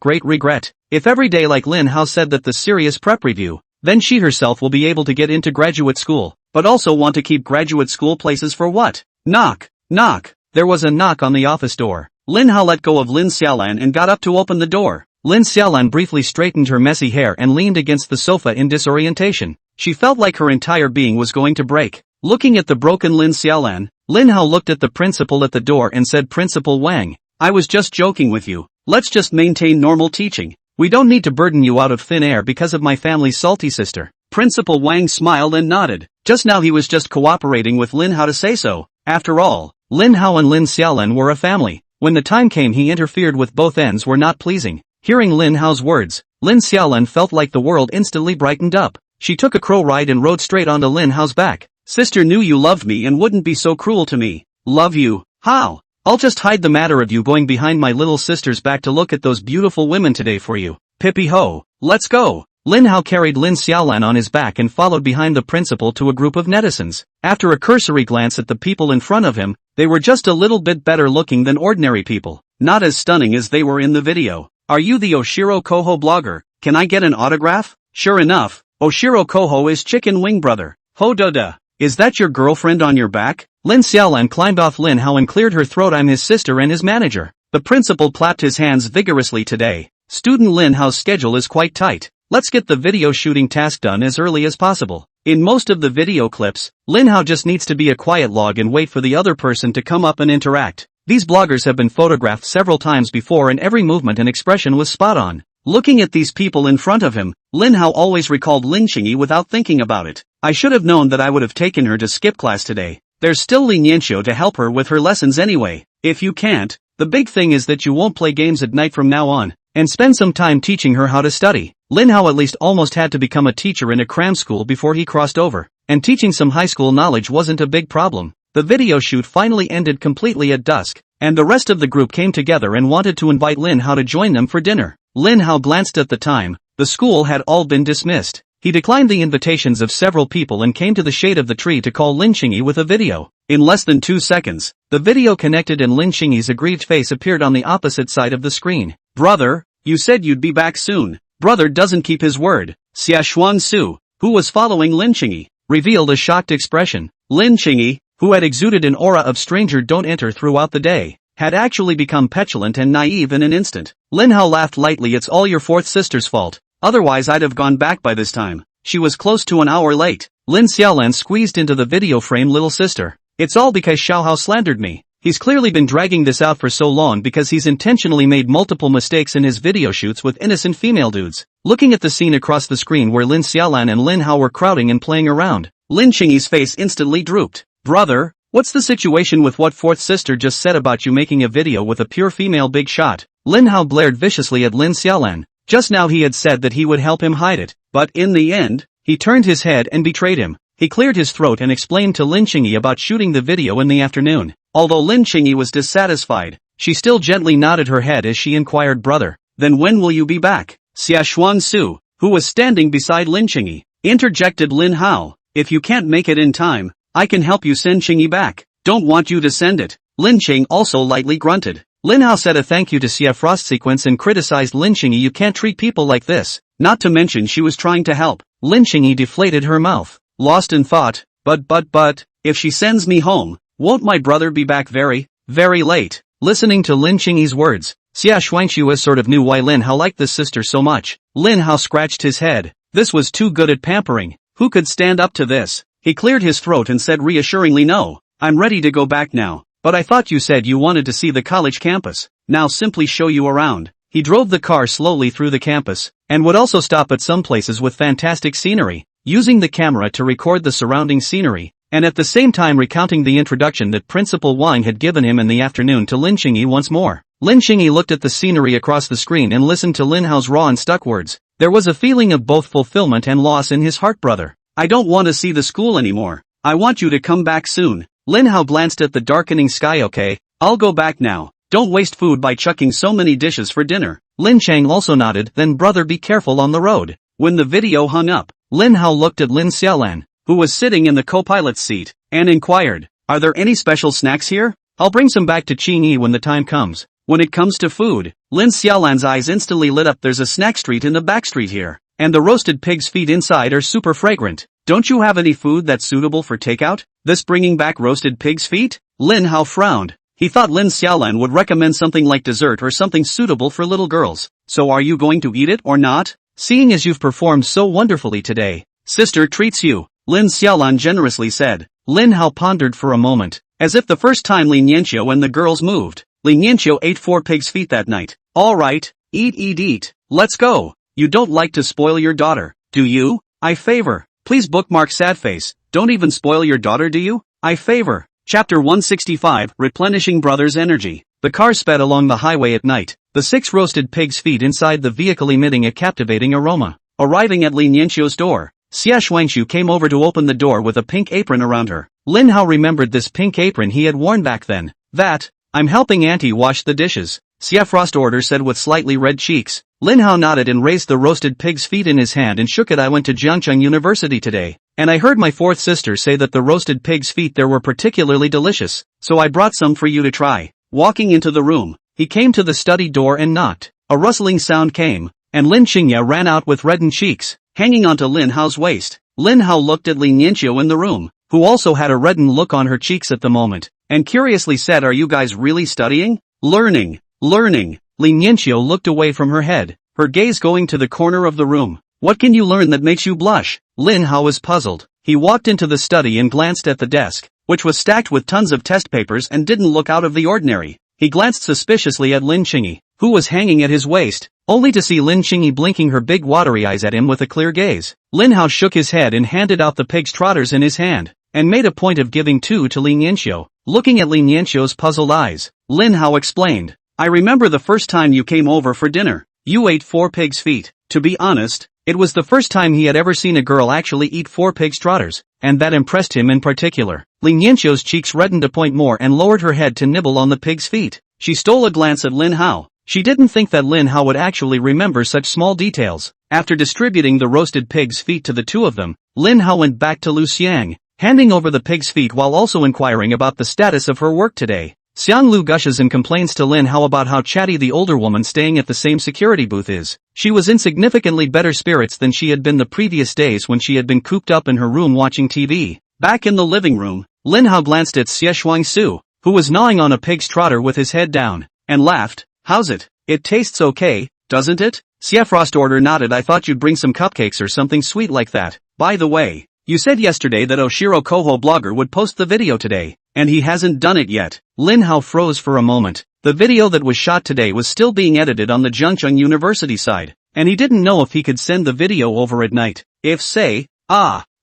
great regret. If every day like Lin Hao said that the serious prep review, then she herself will be able to get into graduate school, but also want to keep graduate school places for what? Knock, knock. There was a knock on the office door. Lin Hao let go of Lin Xiaolan and got up to open the door. Lin Xiaolan briefly straightened her messy hair and leaned against the sofa in disorientation. She felt like her entire being was going to break. Looking at the broken Lin Xiaolan, Lin Hao looked at the principal at the door and said, Principal Wang, I was just joking with you. Let's just maintain normal teaching. We don't need to burden you out of thin air because of my family's salty sister. Principal Wang smiled and nodded. Just now he was just cooperating with Lin Hao to say so. After all, Lin Hao and Lin Xiaolan were a family. When the time came he interfered with both ends were not pleasing. Hearing Lin Hao's words, Lin Xiaolan felt like the world instantly brightened up. She took a crow ride and rode straight onto Lin Hao's back. Sister knew you loved me and wouldn't be so cruel to me. Love you? How? I'll just hide the matter of you going behind my little sister's back to look at those beautiful women today for you. Pippi Ho, let's go. Lin Hao carried Lin Xiaolan on his back and followed behind the principal to a group of netizens. After a cursory glance at the people in front of him, they were just a little bit better looking than ordinary people. Not as stunning as they were in the video. Are you the Oshiro Koho blogger? Can I get an autograph? Sure enough, Oshiro Koho is Chicken Wing brother. Ho Doda. Is that your girlfriend on your back? Lin Xiaolan climbed off Lin Hao and cleared her throat. I'm his sister and his manager. The principal clapped his hands vigorously. Today, student Lin Hao's schedule is quite tight. Let's get the video shooting task done as early as possible. In most of the video clips, Lin Hao just needs to be a quiet log and wait for the other person to come up and interact. These bloggers have been photographed several times before and every movement and expression was spot on. Looking at these people in front of him, Lin Hao always recalled Lin Qingyi without thinking about it. I should have known that I would have taken her to skip class today. There's still Lin Yanxiu to help her with her lessons anyway. If you can't, the big thing is that you won't play games at night from now on, and spend some time teaching her how to study. Lin Hao at least almost had to become a teacher in a cram school before he crossed over, and teaching some high school knowledge wasn't a big problem. The video shoot finally ended completely at dusk, and the rest of the group came together and wanted to invite Lin Hao to join them for dinner. Lin Hao glanced at the time. The school had all been dismissed. He declined the invitations of several people and came to the shade of the tree to call Lin Qingyi with a video. In less than 2 seconds, the video connected and Lin Qingyi's aggrieved face appeared on the opposite side of the screen. Brother, you said you'd be back soon. Brother doesn't keep his word. Xia Xuansu, who was following Lin Qingyi, revealed a shocked expression. Lin Qingyi, who had exuded an aura of stranger don't enter throughout the day, had actually become petulant and naive in an instant. Lin Hao laughed lightly. It's all your fourth sister's fault. Otherwise I'd have gone back by this time. She was close to an hour late. Lin Xiaolan squeezed into the video frame. Little sister. It's all because Xiaohao slandered me. He's clearly been dragging this out for so long because he's intentionally made multiple mistakes in his video shoots with innocent female dudes. Looking at the scene across the screen where Lin Xiaolan and Lin Hao were crowding and playing around, Lin Qingyi's face instantly drooped. Brother, what's the situation with what fourth sister just said about you making a video with a pure female big shot? Lin Hao glared viciously at Lin Xiaolan. Just now he had said that he would help him hide it, but in the end, he turned his head and betrayed him. He cleared his throat and explained to Lin Qingyi about shooting the video in the afternoon. Although Lin Qingyi was dissatisfied, she still gently nodded her head as she inquired, brother, then when will you be back? Xia Xuansu, who was standing beside Lin Qingyi, interjected. Lin Hao, if you can't make it in time, I can help you send Qingyi back. Don't want you to send it. Lin Qing also lightly grunted. Lin Hao said a thank you to Xia Frost sequence and criticized Lin Qingyi. You can't treat people like this. Not to mention she was trying to help. Lin Qingyi deflated her mouth, lost in thought. But, if she sends me home, won't my brother be back very late? Listening to Lin Qingyi's words, Xia Shuangxiu sort of knew why Lin Hao liked this sister so much. Lin Hao scratched his head. This was too good at pampering. Who could stand up to this? He cleared his throat and said reassuringly, no, I'm ready to go back now. But I thought you said you wanted to see the college campus. Now simply show you around. He drove the car slowly through the campus, and would also stop at some places with fantastic scenery, using the camera to record the surrounding scenery, and at the same time recounting the introduction that Principal Wang had given him in the afternoon to Lin Qingyi once more. Lin Qingyi looked at the scenery across the screen and listened to Lin Hao's raw and stuck words. There was a feeling of both fulfillment and loss in his heart. Brother, I don't want to see the school anymore. I want you to come back soon. Lin Hao glanced at the darkening sky. Okay, I'll go back now. Don't waste food by chucking so many dishes for dinner. Lin Chang also nodded. Then brother, be careful on the road. When the video hung up, Lin Hao looked at Lin Xiaolan, who was sitting in the co-pilot's seat, and inquired, are there any special snacks here? I'll bring some back to Qingyi when the time comes. When it comes to food, Lin Xiaolan's eyes instantly lit up. There's a snack street in the back street here, and the roasted pig's feet inside are super fragrant. Don't you have any food that's suitable for takeout? This bringing back roasted pig's feet? Lin Hao frowned. He thought Lin Xiaolan would recommend something like dessert or something suitable for little girls. So are you going to eat it or not? Seeing as you've performed so wonderfully today, sister treats you, Lin Xiaolan generously said. Lin Hao pondered for a moment, as if the first time Lin Yanxiu and the girls moved. Lin Yanxiu ate 4 pig's feet that night. Alright, eat. Let's go. You don't like to spoil your daughter, do you? I favor. Please bookmark sad face. Don't even spoil your daughter, do you? I favor. Chapter 165, Replenishing Brothers' Energy. The car sped along the highway at night, the 6 roasted pig's feet inside the vehicle emitting a captivating aroma. Arriving at Lin Yanxiu's door, Xia Shuangxiu came over to open the door with a pink apron around her. Lin Hao remembered this pink apron he had worn back then. I'm helping Auntie wash the dishes, Xia Frost order said with slightly red cheeks. Lin Hao nodded and raised the roasted pig's feet in his hand and shook it. I went to Jiangcheng University today, and I heard my fourth sister say that the roasted pig's feet there were particularly delicious, so I brought some for you to try. Walking into the room, he came to the study door and knocked. A rustling sound came, and Lin Qingya ran out with reddened cheeks, hanging onto Lin Hao's waist. Lin Hao looked at Lin Yanxiu in the room, who also had a reddened look on her cheeks at the moment, and curiously said, are you guys really studying? Learning. Lin Yanxiu looked away from her head, her gaze going to the corner of the room. What can you learn that makes you blush? Lin Hao was puzzled. He walked into the study and glanced at the desk, which was stacked with tons of test papers and didn't look out of the ordinary. He glanced suspiciously at Lin Qingyi, who was hanging at his waist, only to see Lin Qingyi blinking her big watery eyes at him with a clear gaze. Lin Hao shook his head and handed out the pig's trotters in his hand, and made a point of giving two to Lin Yanxiu. Looking at Lin Yanxiu's puzzled eyes, Lin Hao explained, I remember the first time you came over for dinner. You ate 4 pig's feet. To be honest, it was the first time he had ever seen a girl actually eat 4 pig's trotters, and that impressed him in particular. Lin Yanxiu's cheeks reddened a point more and lowered her head to nibble on the pig's feet. She stole a glance at Lin Hao. She didn't think that Lin Hao would actually remember such small details. After distributing the roasted pig's feet to the two of them, Lin Hao went back to Lu Xiang, handing over the pig's feet while also inquiring about the status of her work today. Xiang Lu gushes and complains to Lin Hao about how chatty the older woman staying at the same security booth is. She was in significantly better spirits than she had been the previous days when she had been cooped up in her room watching TV. Back in the living room, Lin Hao glanced at Xie Shuangsu, who was gnawing on a pig's trotter with his head down, and laughed. How's it? It tastes okay, doesn't it? Xie Frost order nodded. I thought you'd bring some cupcakes or something sweet like that. By the way, you said yesterday that Oshiro Koho blogger would post the video today, and he hasn't done it yet. Lin Hao froze for a moment. The video that was shot today was still being edited on the Zhengzheng University side, and he didn't know if he could send the video over at night. If say,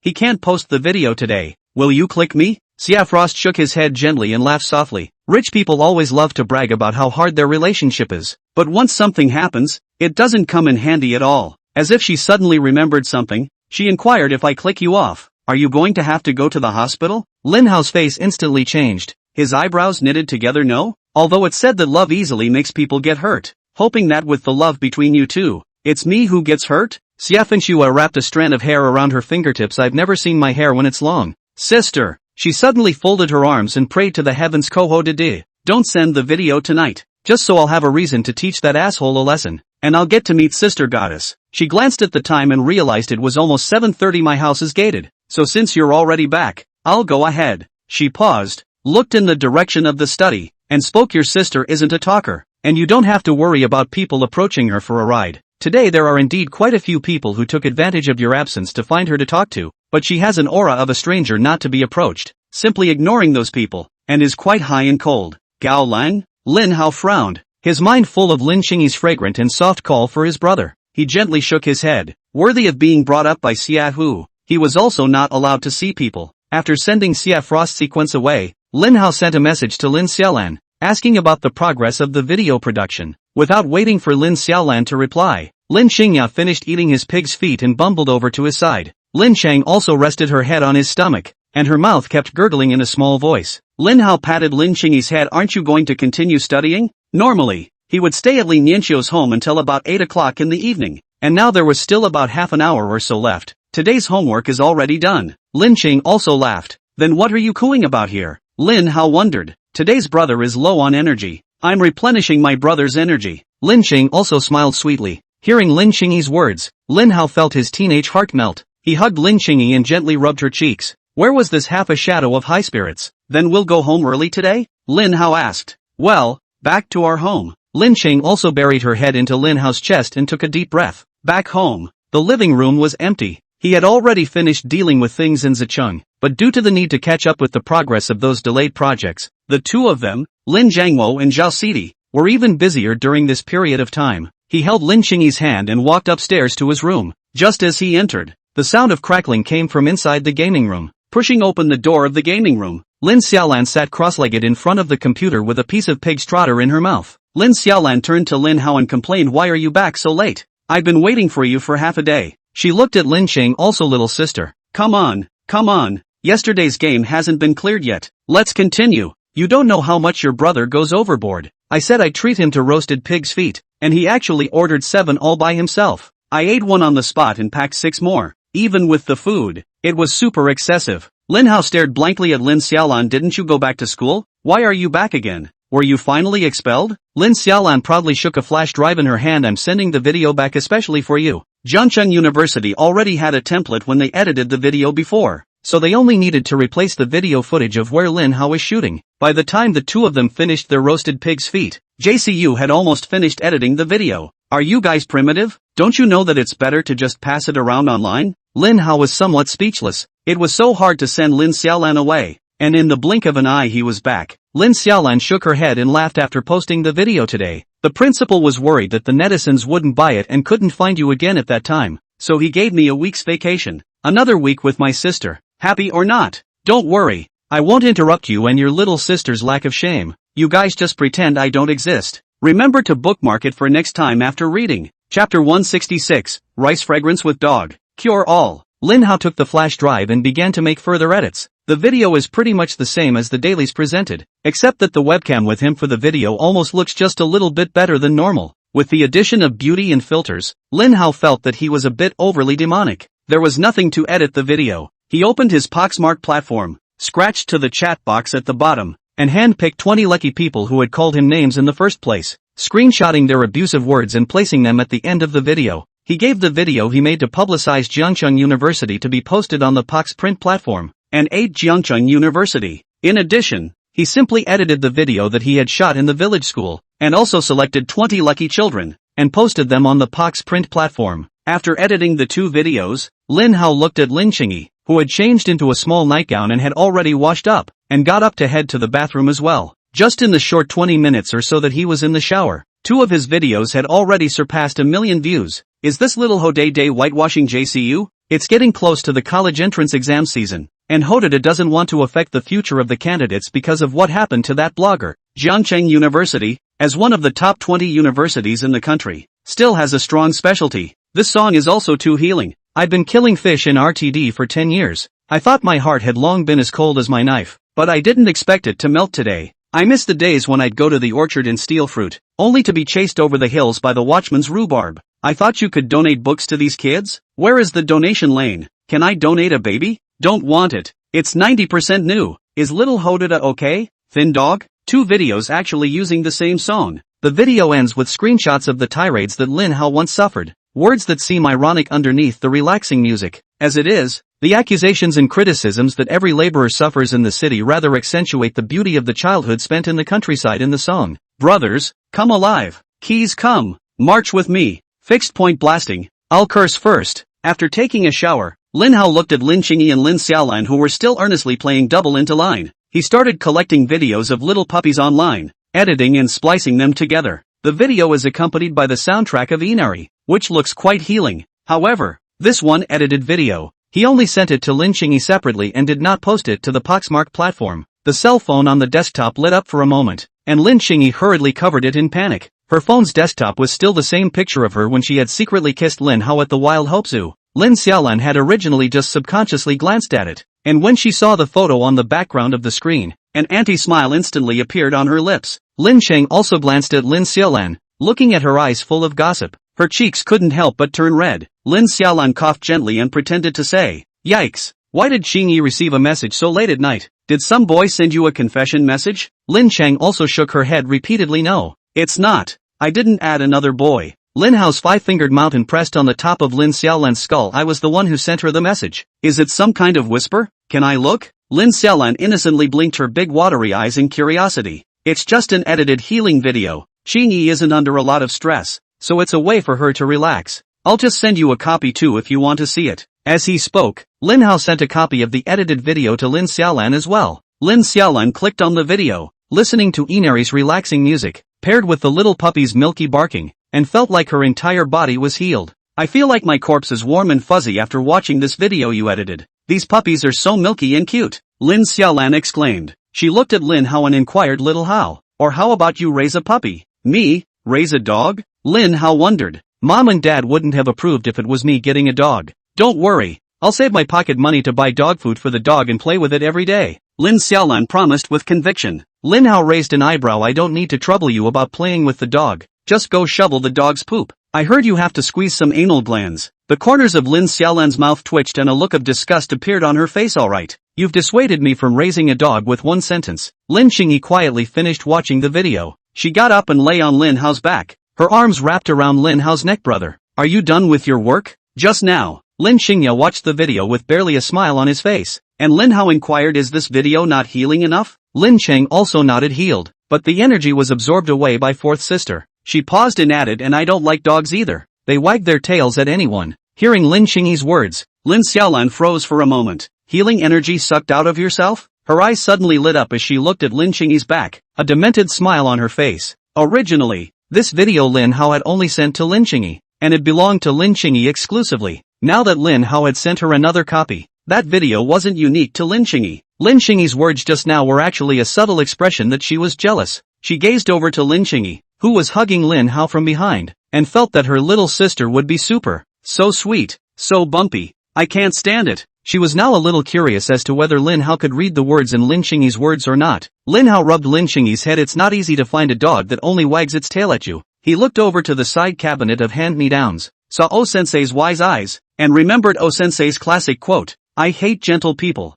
he can't post the video today, will you click me? Xia Frost shook his head gently and laughed softly. Rich people always love to brag about how hard their relationship is, but once something happens, it doesn't come in handy at all. As if she suddenly remembered something, she inquired, if I click you off, are you going to have to go to the hospital? Lin Hao's face instantly changed. His eyebrows knitted together. No? Although it said that love easily makes people get hurt. Hoping that with the love between you two, it's me who gets hurt? Xia Fengxue wrapped a strand of hair around her fingertips. I've never seen my hair when it's long. Sister. She suddenly folded her arms and prayed to the heavens. Koho de. Don't send the video tonight, just so I'll have a reason to teach that asshole a lesson, and I'll get to meet Sister Goddess. She glanced at the time and realized it was almost 7:30. My house is gated, so since you're already back, I'll go ahead. She paused, looked in the direction of the study, and spoke. Your sister isn't a talker, and you don't have to worry about people approaching her for a ride. Today there are indeed quite a few people who took advantage of your absence to find her to talk to, but she has an aura of a stranger not to be approached, simply ignoring those people, and is quite high and cold. Gao Lang? Lin Hao frowned, his mind full of Lin Qingyi's fragrant and soft call for his brother. He gently shook his head, worthy of being brought up by Xia Hu. He was also not allowed to see people. After sending Xia Frost's sequence away, Lin Hao sent a message to Lin Xiaolan, asking about the progress of the video production. Without waiting for Lin Xiaolan to reply, Lin Xingya finished eating his pig's feet and bumbled over to his side. Lin Chang also rested her head on his stomach, and her mouth kept gurgling in a small voice. Lin Hao patted Lin Qingyi's head. Aren't you going to continue studying? Normally, he would stay at Lin Yanxiu's home until about 8 o'clock in the evening, and now there was still about half an hour or so left. Today's homework is already done. Lin Qing also laughed. Then what are you cooing about here? Lin Hao wondered. Today's brother is low on energy. I'm replenishing my brother's energy. Lin Qing also smiled sweetly. Hearing Lin Qingyi's words, Lin Hao felt his teenage heart melt. He hugged Lin Qingyi and gently rubbed her cheeks. Where was this half a shadow of high spirits? Then we'll go home early today? Lin Hao asked. Well, back to our home. Lin Qing also buried her head into Lin Hao's chest and took a deep breath. Back home. The living room was empty. He had already finished dealing with things in Zicheng, but due to the need to catch up with the progress of those delayed projects, the two of them, Lin Zhangwo and Zhao Sidi, were even busier during this period of time. He held Lin Qingyi's hand and walked upstairs to his room. Just as he entered, the sound of crackling came from inside the gaming room. Pushing open the door of the gaming room, Lin Xiaolan sat cross-legged in front of the computer with a piece of pig's trotter in her mouth. Lin Xiaolan turned to Lin Hao and complained, why are you back so late? I've been waiting for you for half a day. She looked at Lin Qing, also little sister. Come on. Yesterday's game hasn't been cleared yet. Let's continue. You don't know how much your brother goes overboard. I said I'd treat him to roasted pig's feet, and he actually ordered 7 all by himself. I ate 1 on the spot and packed 6 more. Even with the food, it was super excessive. Lin Hao stared blankly at Lin Xiaolan. Didn't you go back to school? Why are you back again? Were you finally expelled? Lin Xiaolan proudly shook a flash drive in her hand. I'm sending the video back especially for you. Zhengzheng University already had a template when they edited the video before, so they only needed to replace the video footage of where Lin Hao was shooting. By the time the two of them finished their roasted pig's feet, JCU had almost finished editing the video. Are you guys primitive? Don't you know that it's better to just pass it around online? Lin Hao was somewhat speechless. It was so hard to send Lin Xiaolan away. And in the blink of an eye he was back. Lin Xiaolan shook her head and laughed after posting the video today. The principal was worried that the netizens wouldn't buy it and couldn't find you again at that time. So he gave me a week's vacation. Another week with my sister. Happy or not? Don't worry. I won't interrupt you and your little sister's lack of shame. You guys just pretend I don't exist. Remember to bookmark it for next time after reading. Chapter 166, Rice Fragrance with Dog. Cure All. Lin Hao took the flash drive and began to make further edits. The video is pretty much the same as the dailies presented, except that the webcam with him for the video almost looks just a little bit better than normal. With the addition of beauty and filters, Lin Hao felt that he was a bit overly demonic. There was nothing to edit the video. He opened his Poxmark platform, scratched to the chat box at the bottom, and handpicked 20 lucky people who had called him names in the first place, screenshotting their abusive words and placing them at the end of the video. He gave the video he made to publicize Jiangcheng University to be posted on the Pox print platform, and aid Jiangcheng University. In addition, he simply edited the video that he had shot in the village school, and also selected 20 lucky children, and posted them on the Pox print platform. After editing the two videos, Lin Hao looked at Lin Qingyi, who had changed into a small nightgown and had already washed up, and got up to head to the bathroom as well. Just in the short 20 minutes or so that he was in the shower, two of his videos had already surpassed 1 million views. Is this little Hodede whitewashing JCU? It's getting close to the college entrance exam season, and Hodede doesn't want to affect the future of the candidates because of what happened to that blogger. Jiangcheng University, as one of the top 20 universities in the country, still has a strong specialty. This song is also too healing. I've been killing fish in RTD for 10 years. I thought my heart had long been as cold as my knife, but I didn't expect it to melt today. I miss the days when I'd go to the orchard and steal fruit, only to be chased over the hills by the watchman's rhubarb. I thought you could donate books to these kids? Where is the donation lane? Can I donate a baby? Don't want it. It's 90% new. Is little Hodeda okay? Thin dog? Two videos actually using the same song. The video ends with screenshots of the tirades that Lin Hao once suffered, words that seem ironic underneath the relaxing music. As it is, the accusations and criticisms that every laborer suffers in the city rather accentuate the beauty of the childhood spent in the countryside in the song. Brothers, come alive. Keys come. March with me. Fixed point blasting. I'll curse first. After taking a shower, Lin Hao looked at Lin Qingyi and Lin Xiaolan who were still earnestly playing double into line. He started collecting videos of little puppies online, editing and splicing them together. The video is accompanied by the soundtrack of Heir, which looks quite healing. However, this one edited video, he only sent it to Lin Qingyi separately and did not post it to the Poxmark platform. The cell phone on the desktop lit up for a moment, and Lin Qingyi hurriedly covered it in panic. Her phone's desktop was still the same picture of her when she had secretly kissed Lin Hao at the Wild Hope Zoo. Lin Xiaolan had originally just subconsciously glanced at it, and when she saw the photo on the background of the screen, an anti-smile instantly appeared on her lips. Lin Cheng also glanced at Lin Xiaolan, looking at her eyes full of gossip. Her cheeks couldn't help but turn red. Lin Xiaolan coughed gently and pretended to say, "Yikes, why did Qingyi receive a message so late at night? Did some boy send you a confession message?" Lin Cheng also shook her head repeatedly. "No, it's not. I didn't add another boy." Lin Hao's five-fingered mountain pressed on the top of Lin Xiaolan's skull. "I was the one who sent her the message." "Is it some kind of whisper? Can I look?" Lin Xiaolan innocently blinked her big watery eyes in curiosity. "It's just an edited healing video. Qingyi isn't under a lot of stress, so it's a way for her to relax. I'll just send you a copy too if you want to see it." As he spoke, Lin Hao sent a copy of the edited video to Lin Xiaolan as well. Lin Xiaolan clicked on the video, listening to Inari's relaxing music, paired with the little puppy's milky barking, and felt like her entire body was healed. "I feel like my corpse is warm and fuzzy after watching this video you edited. These puppies are so milky and cute," Lin Xiaolan exclaimed. She looked at Lin Hao and inquired, "Little Hao, or how about you raise a puppy?" "Me? Raise a dog?" Lin Hao wondered. "Mom and Dad wouldn't have approved if it was me getting a dog." "Don't worry, I'll save my pocket money to buy dog food for the dog and play with it every day," Lin Xiaolan promised with conviction. Lin Hao raised an eyebrow. "I don't need to trouble you about playing with the dog. Just go shovel the dog's poop. I heard you have to squeeze some anal glands." The corners of Lin Xiaolan's mouth twitched and a look of disgust appeared on her face. "All right, you've dissuaded me from raising a dog with one sentence." Lin Qingyi quietly finished watching the video. She got up and lay on Lin Hao's back, her arms wrapped around Lin Hao's neck. "Brother, are you done with your work?" "Just now." Lin Qingyi watched the video with barely a smile on his face, and Lin Hao inquired, "Is this video not healing enough?" Lin Cheng also nodded, "Healed, but the energy was absorbed away by fourth sister. She paused and added, and I don't like dogs either. They wagged their tails at anyone. Hearing Lin Qingyi's words, Lin Xiaolan froze for a moment. Healing energy sucked out of yourself? Her eyes suddenly lit up as she looked at Lin Qingyi's back, a demented smile on her face. Originally, this video Lin Hao had only sent to Lin Qingyi, and it belonged to Lin Qingyi exclusively. Now that Lin Hao had sent her another copy, that video wasn't unique to Lin Qingyi. Lin Qingyi's words just now were actually a subtle expression that she was jealous. She gazed over to Lin Qingyi, who was hugging Lin Hao from behind, and felt that her little sister would be so sweet, so bumpy. I can't stand it. She was now a little curious as to whether Lin Hao could read the words in Lin Qingyi's words or not. Lin Hao rubbed Lin Qingyi's head. It's not easy to find a dog that only wags its tail at you. He looked over to the side cabinet of hand-me-downs, saw O-sensei's wise eyes, and remembered O-sensei's classic quote, I hate gentle people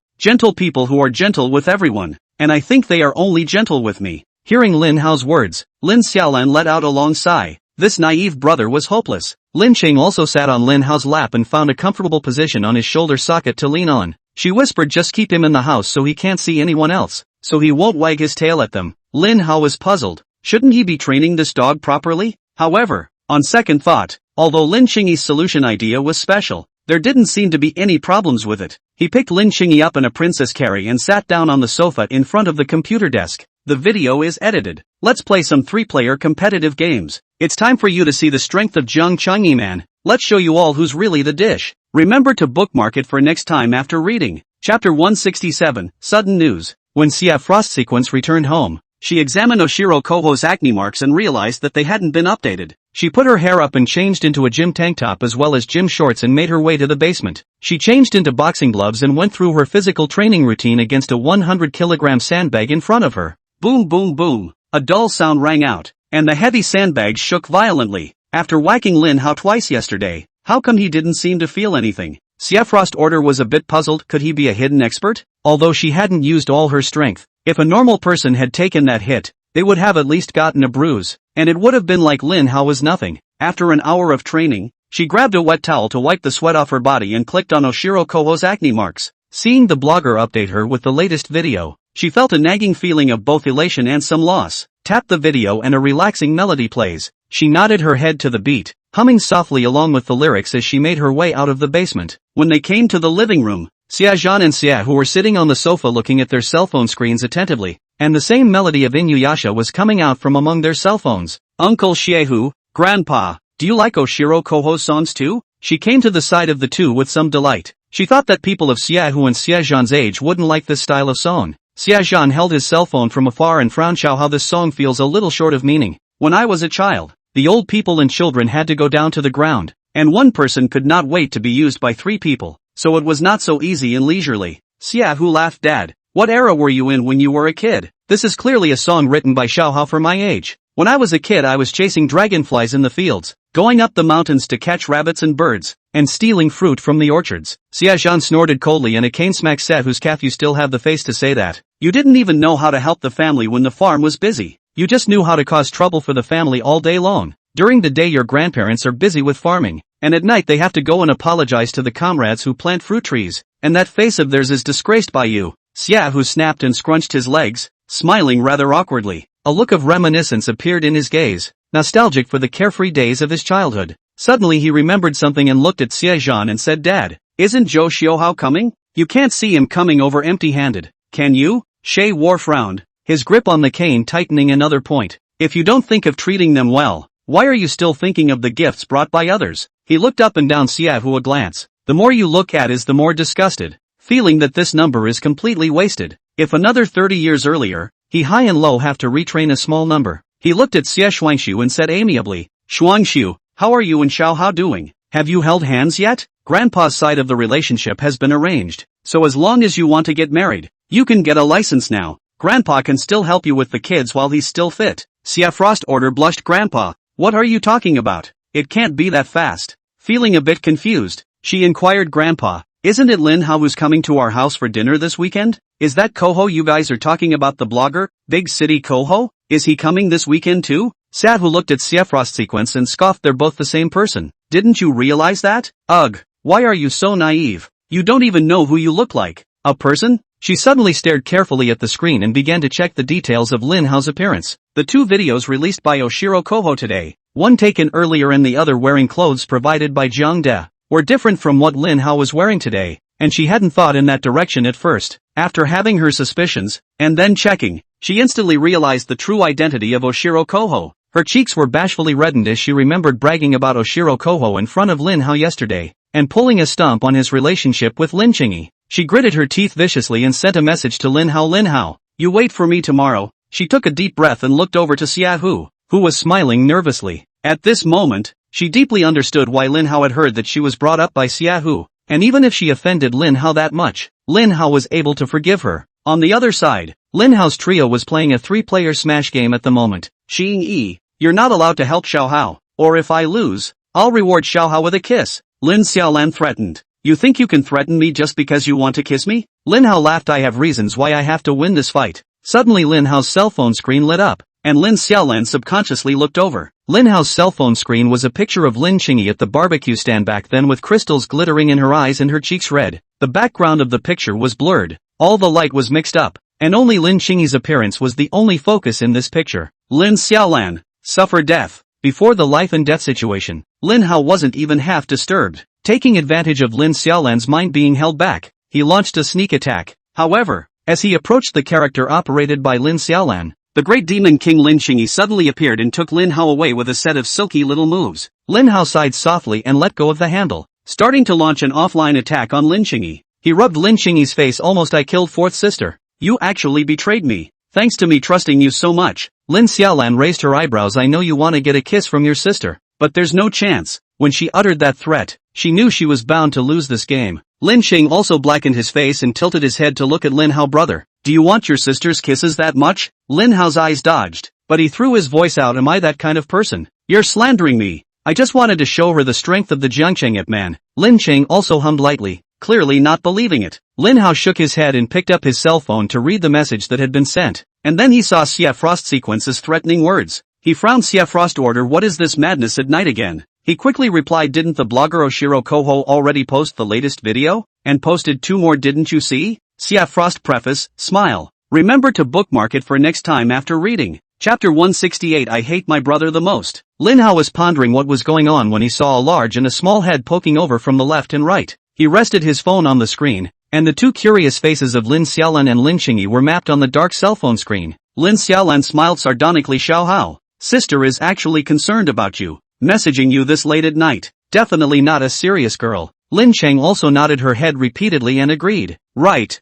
who are gentle with everyone, and I think they are only gentle with me. Hearing Lin Hao's words, Lin Xiaolan let out a long sigh. This naive brother was hopeless. Lin Qing also sat on Lin Hao's lap and found a comfortable position on his shoulder socket to lean on. She whispered, just keep him in the house so he can't see anyone else, so he won't wag his tail at them. Lin Hao was puzzled. Shouldn't he be training this dog properly? However, on second thought, although Lin Qingyi's solution idea was special, there didn't seem to be any problems with it. He picked Lin Qingyi up in a princess carry and sat down on the sofa in front of the computer desk. The video is edited. Let's play some 3-player competitive games. It's time for you to see the strength of Zhang Changyi man. Let's show you all who's really the dish. Remember to bookmark it for next time after reading. Chapter 167, Sudden News. When Xia Frost Sequence returned home, she examined Oshiro Koho's acne marks and realized that they hadn't been updated. She put her hair up and changed into a gym tank top as well as gym shorts and made her way to the basement. She changed into boxing gloves and went through her physical training routine against a 100-kilogram sandbag in front of her. Boom boom boom. A dull sound rang out, and the heavy sandbag shook violently. After whacking Lin Hao twice yesterday, how come he didn't seem to feel anything? Xia Frost Order was a bit puzzled. Could he be a hidden expert? Although she hadn't used all her strength, if a normal person had taken that hit, they would have at least gotten a bruise, and it would have been like Lin Hao was nothing. After an hour of training, she grabbed a wet towel to wipe the sweat off her body and clicked on Oshiro Koho's acne marks. Seeing the blogger update her with the latest video, she felt a nagging feeling of both elation and some loss. Tap the video and a relaxing melody plays. She nodded her head to the beat, humming softly along with the lyrics as she made her way out of the basement. When they came to the living room, Xia Zhan and Xia Hu were sitting on the sofa looking at their cell phone screens attentively, and the same melody of Inuyasha was coming out from among their cell phones. Uncle Xiehu, Grandpa, do you like Oshiro Koho's songs too? She came to the side of the two with some delight. She thought that people of Xia Hu and Xia Zhan's age wouldn't like this style of song. Xia Zhan held his cell phone from afar and frowned. How this song feels a little short of meaning. When I was a child, the old people and children had to go down to the ground, and one person could not wait to be used by 3 people, so it was not so easy and leisurely. Xia Hu laughed. Dad, what era were you in when you were a kid? This is clearly a song written by Xiao Hao for my age. When I was a kid I was chasing dragonflies in the fields, going up the mountains to catch rabbits and birds, and stealing fruit from the orchards. Xia Zhan snorted coldly and a cane smacked Xia Hu's calf. You still have the face to say that? You didn't even know how to help the family when the farm was busy. You just knew how to cause trouble for the family all day long. During the day your grandparents are busy with farming, and at night they have to go and apologize to the comrades who plant fruit trees, and that face of theirs is disgraced by you. Xia Hu snapped and scrunched his legs, smiling rather awkwardly. A look of reminiscence appeared in his gaze, nostalgic for the carefree days of his childhood. Suddenly he remembered something and looked at Xia Zhan and said, Dad, isn't Zhou Xiaohao coming? You can't see him coming over empty-handed, can you? Shay War frowned, his grip on the cane tightening. Another point. If you don't think of treating them well, why are you still thinking of the gifts brought by others? He looked up and down Xia Hu a glance. The more you look at is the more disgusted, feeling that this number is completely wasted. If another 30 years earlier, he high and low have to retrain a small number. He looked at Xia Shuangshu and said amiably, Shuangshu, how are you and Xiao Hao doing? Have you held hands yet? Grandpa's side of the relationship has been arranged, so as long as you want to get married, you can get a license now. Grandpa can still help you with the kids while he's still fit. Xia Frost Order blushed. Grandpa, what are you talking about? It can't be that fast. Feeling a bit confused, she inquired, Grandpa, isn't it Lin Hao who's coming to our house for dinner this weekend? Is that Koho you guys are talking about, the blogger, Big City Koho? Is he coming this weekend too? Xia Hu looked at Xia Frost Sequence and scoffed. They're both the same person. Didn't you realize that? Ugh, why are you so naive? You don't even know who you look like. A person? She suddenly stared carefully at the screen and began to check the details of Lin Hao's appearance. The two videos released by Oshiro Koho today, one taken earlier and the other wearing clothes provided by Jiang De, were different from what Lin Hao was wearing today, and she hadn't thought in that direction at first. After having her suspicions, and then checking, she instantly realized the true identity of Oshiro Koho. Her cheeks were bashfully reddened as she remembered bragging about Oshiro Koho in front of Lin Hao yesterday, and pulling a stump on his relationship with Lin Qingyi. She gritted her teeth viciously and sent a message to Lin Hao. Lin Hao, you wait for me tomorrow. She took a deep breath and looked over to Xiaohu, who was smiling nervously. At this moment, she deeply understood why Lin Hao had heard that she was brought up by Xiaohu, and even if she offended Lin Hao that much, Lin Hao was able to forgive her. On the other side, Lin Hao's trio was playing a 3-player smash game at the moment. Xing, you're not allowed to help Xiaohao, or if I lose, I'll reward Xiaohao with a kiss. Lin Xiaolan threatened. You think you can threaten me just because you want to kiss me? Lin Hao laughed. I have reasons why I have to win this fight. Suddenly Lin Hao's cell phone screen lit up, and Lin Xiaolan subconsciously looked over. Lin Hao's cell phone screen was a picture of Lin Qingyi at the barbecue stand back then with crystals glittering in her eyes and her cheeks red. The background of the picture was blurred, all the light was mixed up, and only Lin Qingyi's appearance was the only focus in this picture. Lin Xiaolan, suffer death. Before the life and death situation, Lin Hao wasn't even half disturbed. Taking advantage of Lin Xiaolan's mind being held back, he launched a sneak attack. However, as he approached the character operated by Lin Xiaolan, the great demon king Lin Qingyi suddenly appeared and took Lin Hao away with a set of silky little moves. Lin Hao sighed softly and let go of the handle, starting to launch an offline attack on Lin Qingyi. He rubbed Lin Qingyi's face. Almost I killed fourth sister. You actually betrayed me. Thanks to me trusting you so much. Lin Xiaolan raised her eyebrows. I know you want to get a kiss from your sister, but there's no chance. When she uttered that threat, she knew she was bound to lose this game. Lin Qing also blackened his face and tilted his head to look at Lin Hao. Brother, do you want your sister's kisses that much? Lin Hao's eyes dodged, but he threw his voice out. Am I that kind of person? You're slandering me. I just wanted to show her the strength of the Jiangcheng man. Lin Qing also hummed lightly, clearly not believing it. Lin Hao shook his head and picked up his cell phone to read the message that had been sent, and then he saw Xia Frost sequence as threatening words. He frowned. Xia Frost order. What is this madness at night again? He quickly replied, didn't the blogger Oshiro Koho already post the latest video? And posted 2 more, didn't you see? Xia Frost preface, smile. Remember to bookmark it for next time after reading. Chapter 168. I hate my brother the most. Lin Hao was pondering what was going on when he saw a large and a small head poking over from the left and right. He rested his phone on the screen, and the two curious faces of Lin Xiaolan and Lin Qingyi were mapped on the dark cell phone screen. Lin Xiaolan smiled sardonically. Xiaohao, sister is actually concerned about you. Messaging you this late at night. Definitely not a serious girl. Lin Cheng also nodded her head repeatedly and agreed. Right.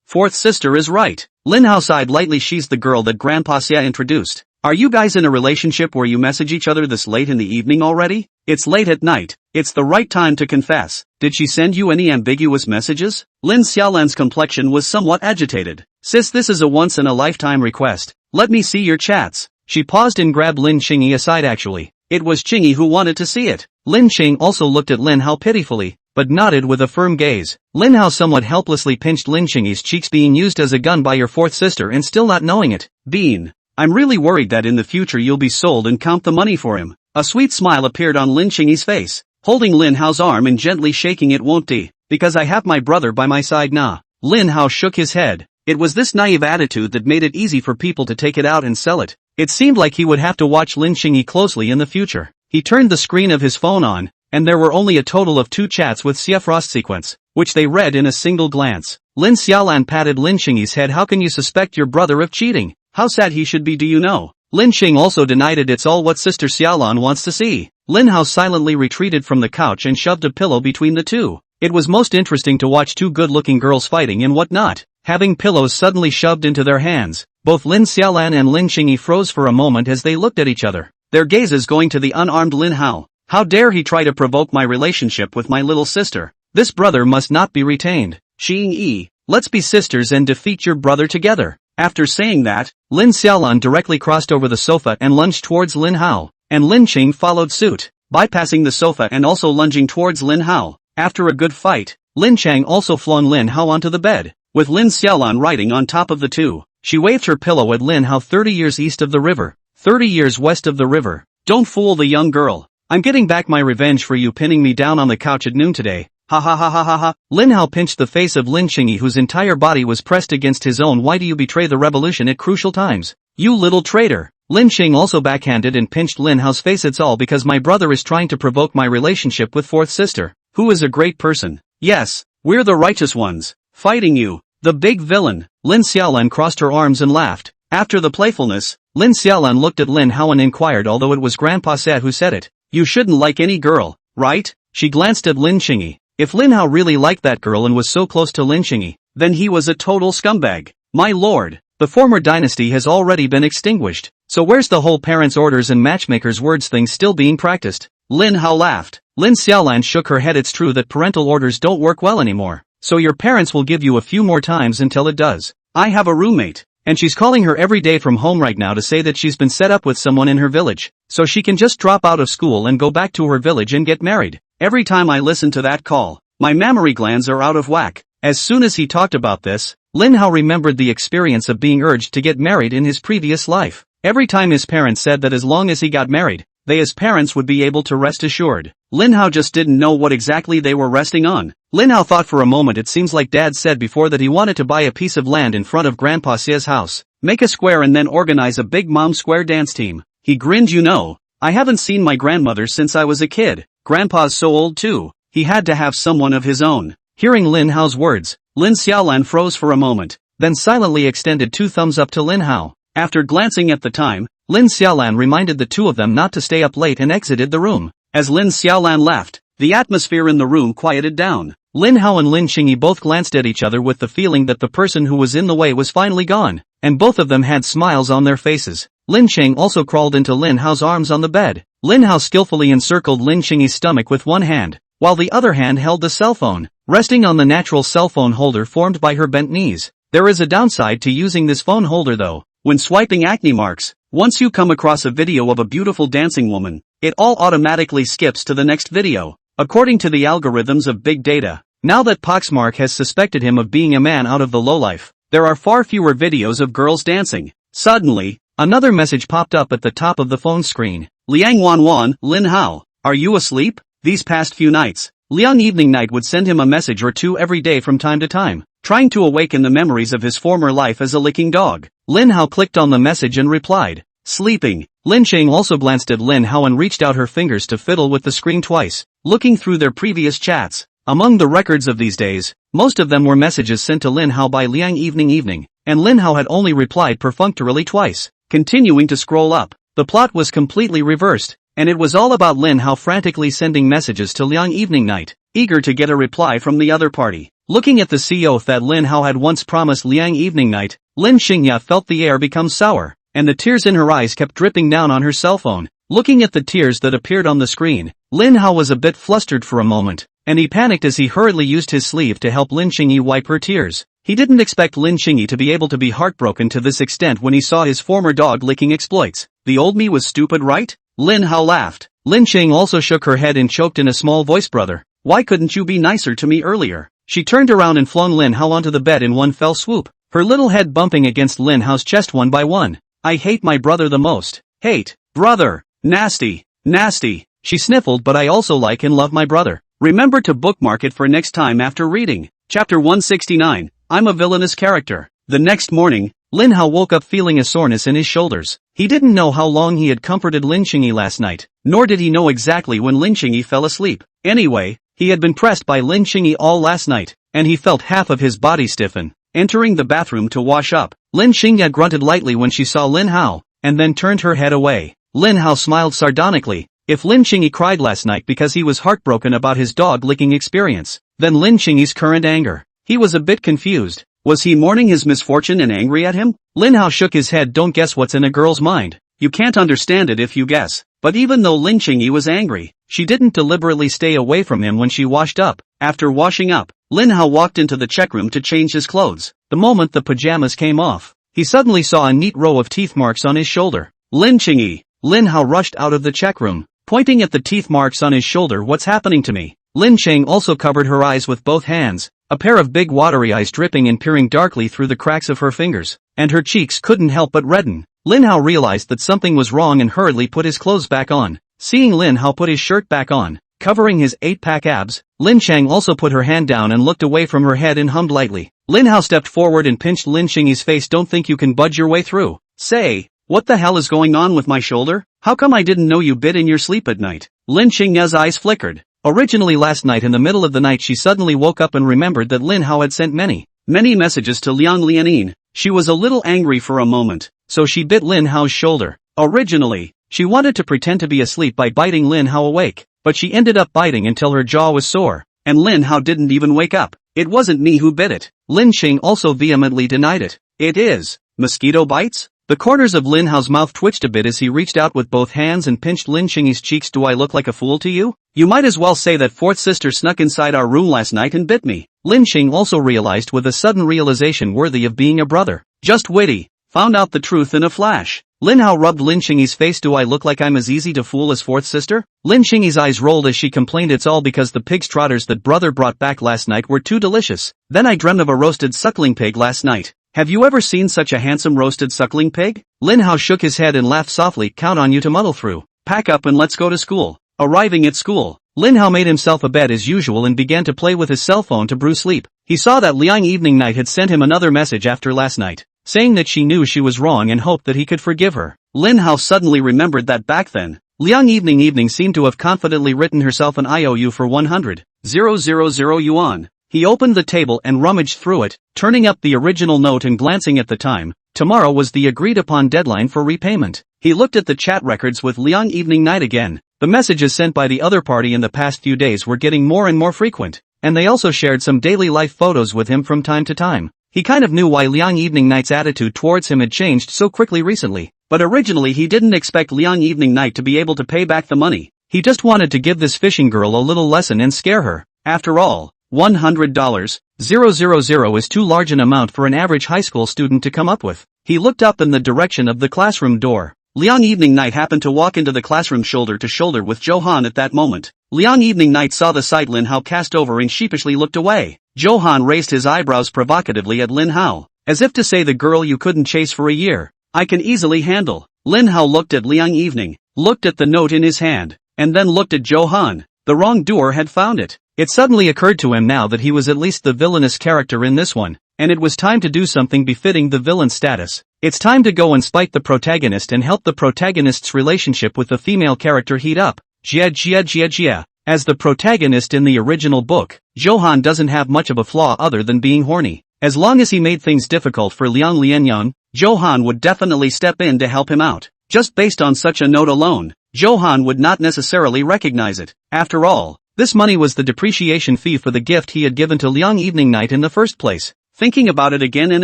Fourth sister is right. Lin Hao sighed lightly. She's the girl that Grandpa Xia introduced. Are you guys in a relationship where you message each other this late in the evening already? It's late at night. It's the right time to confess. Did she send you any ambiguous messages? Lin Xiaolan's complexion was somewhat agitated. Sis, this is a once-in-a-lifetime request. Let me see your chats. She paused and grabbed Lin Qingyi aside. Actually, it was Qingyi who wanted to see it. Lin Qing also looked at Lin Hao pitifully, but nodded with a firm gaze. Lin Hao somewhat helplessly pinched Lin Qingyi's cheeks. Being used as a gun by your fourth sister and still not knowing it. Bean, I'm really worried that in the future you'll be sold and count the money for him. A sweet smile appeared on Lin Qingyi's face, holding Lin Hao's arm and gently shaking it. Won't he? Because I have my brother by my side. Nah. Lin Hao shook his head. It was this naive attitude that made it easy for people to take it out and sell it. It seemed like he would have to watch Lin Qingyi closely in the future. He turned the screen of his phone on, and there were only a total of 2 chats with Xia Frost sequence, which they read in a single glance. Lin Xiaolan patted Lin Qingyi's head. How can you suspect your brother of cheating? How sad he should be, do you know? Lin Qing also denied it. It's all what Sister Xiaolan wants to see. Lin Hao silently retreated from the couch and shoved a pillow between the two. It was most interesting to watch 2 good-looking girls fighting and whatnot, having pillows suddenly shoved into their hands. Both Lin Xiaolan and Lin Qingyi froze for a moment as they looked at each other, their gazes going to the unarmed Lin Hao. How dare he try to provoke my relationship with my little sister? This brother must not be retained. Xing, let's be sisters and defeat your brother together. After saying that, Lin Xiaolan directly crossed over the sofa and lunged towards Lin Hao, and Lin Qing followed suit, bypassing the sofa and also lunging towards Lin Hao. After a good fight, Lin Chang also flung Lin Hao onto the bed, with Lin Xiaolan riding on top of the two. She waved her pillow at Lin Hao. 30 years east of the river, 30 years west of the river. Don't fool the young girl. I'm getting back my revenge for you pinning me down on the couch at noon today. Ha ha ha ha ha ha. Lin Hao pinched the face of Lin Qingyi, whose entire body was pressed against his own. Why do you betray the revolution at crucial times? You little traitor. Lin Qing also backhanded and pinched Lin Hao's face. It's all because my brother is trying to provoke my relationship with fourth sister, who is a great person. Yes, we're the righteous ones, fighting you, the big villain. Lin Xiaolan crossed her arms and laughed. After the playfulness, Lin Xiaolan looked at Lin Hao and inquired, although it was Grandpa said who said it. You shouldn't like any girl, right? She glanced at Lin Qingyi. If Lin Hao really liked that girl and was so close to Lin Qingyi, then he was a total scumbag. My lord, the former dynasty has already been extinguished, so where's the whole parents' orders and matchmakers' words thing still being practiced? Lin Hao laughed. Lin Xiaolan shook her head. It's true that parental orders don't work well anymore, so your parents will give you a few more times until it does. I have a roommate, and she's calling her every day from home right now to say that she's been set up with someone in her village, so she can just drop out of school and go back to her village and get married. Every time I listen to that call, my mammary glands are out of whack. As soon as he talked about this, Lin Hao remembered the experience of being urged to get married in his previous life. Every time his parents said that as long as he got married, they as parents would be able to rest assured. Lin Hao just didn't know what exactly they were resting on. Lin Hao thought for a moment. It seems like Dad said before that he wanted to buy a piece of land in front of Grandpa Xia's house, make a square and then organize a big mom square dance team. He grinned. You know, I haven't seen my grandmother since I was a kid. Grandpa's so old too, he had to have someone of his own. Hearing Lin Hao's words, Lin Xiaolan froze for a moment, then silently extended 2 thumbs up to Lin Hao. After glancing at the time, Lin Xiaolan reminded the two of them not to stay up late and exited the room. As Lin Xiaolan left, the atmosphere in the room quieted down. Lin Hao and Lin Qingyi both glanced at each other with the feeling that the person who was in the way was finally gone, and both of them had smiles on their faces. Lin Qing also crawled into Lin Hao's arms on the bed. Lin Hao skillfully encircled Lin Qingyi's stomach with one hand, while the other hand held the cell phone, resting on the natural cell phone holder formed by her bent knees. There is a downside to using this phone holder though. When swiping acne marks, once you come across a video of a beautiful dancing woman, it all automatically skips to the next video. According to the algorithms of big data, now that Poxmark has suspected him of being a man out of the lowlife, there are far fewer videos of girls dancing. Suddenly, another message popped up at the top of the phone screen. Liang Wanwan, Lin Hao, are you asleep? These past few nights, Liang Evening Night would send him a message or two every day from time to time, trying to awaken the memories of his former life as a licking dog. Lin Hao clicked on the message and replied, sleeping. Lin Qing also glanced at Lin Hao and reached out her fingers to fiddle with the screen twice, looking through their previous chats. Among the records of these days, most of them were messages sent to Lin Hao by Liang Evening, and Lin Hao had only replied perfunctorily twice. Continuing to scroll up, the plot was completely reversed, and it was all about Lin Hao frantically sending messages to Liang Evening Night, eager to get a reply from the other party. Looking at the sea oath that Lin Hao had once promised Liang Evening Night, Lin Xingya felt the air become sour, and the tears in her eyes kept dripping down on her cell phone. Looking at the tears that appeared on the screen, Lin Hao was a bit flustered for a moment, and he panicked as he hurriedly used his sleeve to help Lin Qingyi wipe her tears. He didn't expect Lin Qingyi to be able to be heartbroken to this extent when he saw his former dog-licking exploits. The old me was stupid, right? Lin Hao laughed. Lin Qing also shook her head and choked in a small voice. Brother, why couldn't you be nicer to me earlier? She turned around and flung Lin Hao onto the bed in one fell swoop, her little head bumping against Lin Hao's chest one by one. I hate my brother the most. Hate. Brother. Nasty. Nasty. She sniffled. But I also like and love my brother. Remember to bookmark it for next time after reading. Chapter 169. I'm a villainous character. The next morning, Lin Hao woke up feeling a soreness in his shoulders. He didn't know how long he had comforted Lin Qingyi last night, nor did he know exactly when Lin Qingyi fell asleep. Anyway, he had been pressed by Lin Qingyi all last night, and he felt half of his body stiffen. Entering the bathroom to wash up, Lin Qingyi grunted lightly when she saw Lin Hao, and then turned her head away. Lin Hao smiled sardonically. If Lin Qingyi cried last night because he was heartbroken about his dog-licking experience, then Lin Qingyi's current anger. He was a bit confused. Was he mourning his misfortune and angry at him? Lin Hao shook his head. Don't guess what's in a girl's mind. You can't understand it if you guess. But even though Lin Qingyi was angry, she didn't deliberately stay away from him when she washed up. After washing up, Lin Hao walked into the check room to change his clothes. The moment the pajamas came off, he suddenly saw a neat row of teeth marks on his shoulder. Lin Qingyi. Lin Hao rushed out of the check room, pointing at the teeth marks on his shoulder. What's happening to me? Lin Qing also covered her eyes with both hands, a pair of big watery eyes dripping and peering darkly through the cracks of her fingers, and her cheeks couldn't help but redden. Lin Hao realized that something was wrong and hurriedly put his clothes back on. Seeing Lin Hao put his shirt back on, covering his 8-pack abs. Lin Chang also put her hand down and looked away from her head and hummed lightly. Lin Hao stepped forward and pinched Lin Xingyi's face. Don't think you can budge your way through. Say, what the hell is going on with my shoulder? How come I didn't know you bit in your sleep at night? Lin Xingyi's eyes flickered. Originally last night in the middle of the night she suddenly woke up and remembered that Lin Hao had sent many messages to Liang Lianin. She was a little angry for a moment, so she bit Lin Hao's shoulder. Originally, she wanted to pretend to be asleep by biting Lin Hao awake, but she ended up biting until her jaw was sore, and Lin Hao didn't even wake up. It wasn't me who bit it. Lin Xing also vehemently denied it. It is mosquito bites? The corners of Lin Hao's mouth twitched a bit as he reached out with both hands and pinched Lin Xingyi's cheeks. Do I look like a fool to you? You might as well say that fourth sister snuck inside our room last night and bit me. Lin Xing also realized with a sudden realization worthy of being a brother. Just witty. Found out the truth in a flash. Lin Hao rubbed Lin Xingyi's face. Do I look like I'm as easy to fool as fourth sister? Lin Xingyi's eyes rolled as she complained. It's all because the pig's trotters that brother brought back last night were too delicious. Then I dreamt of a roasted suckling pig last night. Have you ever seen such a handsome roasted suckling pig? Lin Hao shook his head and laughed softly. Count on you to muddle through. Pack up and let's go to school. Arriving at school, Lin Hao made himself a bed as usual and began to play with his cell phone to brew sleep. He saw that Liang Evening Night had sent him another message after last night, saying that she knew she was wrong and hoped that he could forgive her. Lin Hao suddenly remembered that back then, Liang Evening seemed to have confidently written herself an IOU for 100,000 yuan. He opened the table and rummaged through it, turning up the original note and glancing at the time. Tomorrow was the agreed-upon deadline for repayment. He looked at the chat records with Liang Evening Night again. The messages sent by the other party in the past few days were getting more and more frequent, and they also shared some daily life photos with him from time to time. He kind of knew why Liang Evening Night's attitude towards him had changed so quickly recently, but originally he didn't expect Liang Evening Night to be able to pay back the money. He just wanted to give this fishing girl a little lesson and scare her. After all, $100,000 is too large an amount for an average high school student to come up with. He looked up in the direction of the classroom door. Liang Evening Night happened to walk into the classroom shoulder to shoulder with Johan at that moment. Liang Evening Night saw the sight. Lin Hao cast over and sheepishly looked away. Johan raised his eyebrows provocatively at Lin Hao, as if to say the girl you couldn't chase for a year, I can easily handle. Lin Hao looked at Liang Evening, looked at the note in his hand, and then looked at Johan. The wrongdoer had found it. It suddenly occurred to him now that he was at least the villainous character in this one, and it was time to do something befitting the villain status. It's time to go and spite the protagonist and help the protagonist's relationship with the female character heat up. Jia. As the protagonist in the original book, Johan doesn't have much of a flaw other than being horny. As long as he made things difficult for Liang Lianyang, Johan would definitely step in to help him out. Just based on such a note alone, Johan would not necessarily recognize it. After all, this money was the depreciation fee for the gift he had given to Liang Evening Night in the first place. Thinking about it again and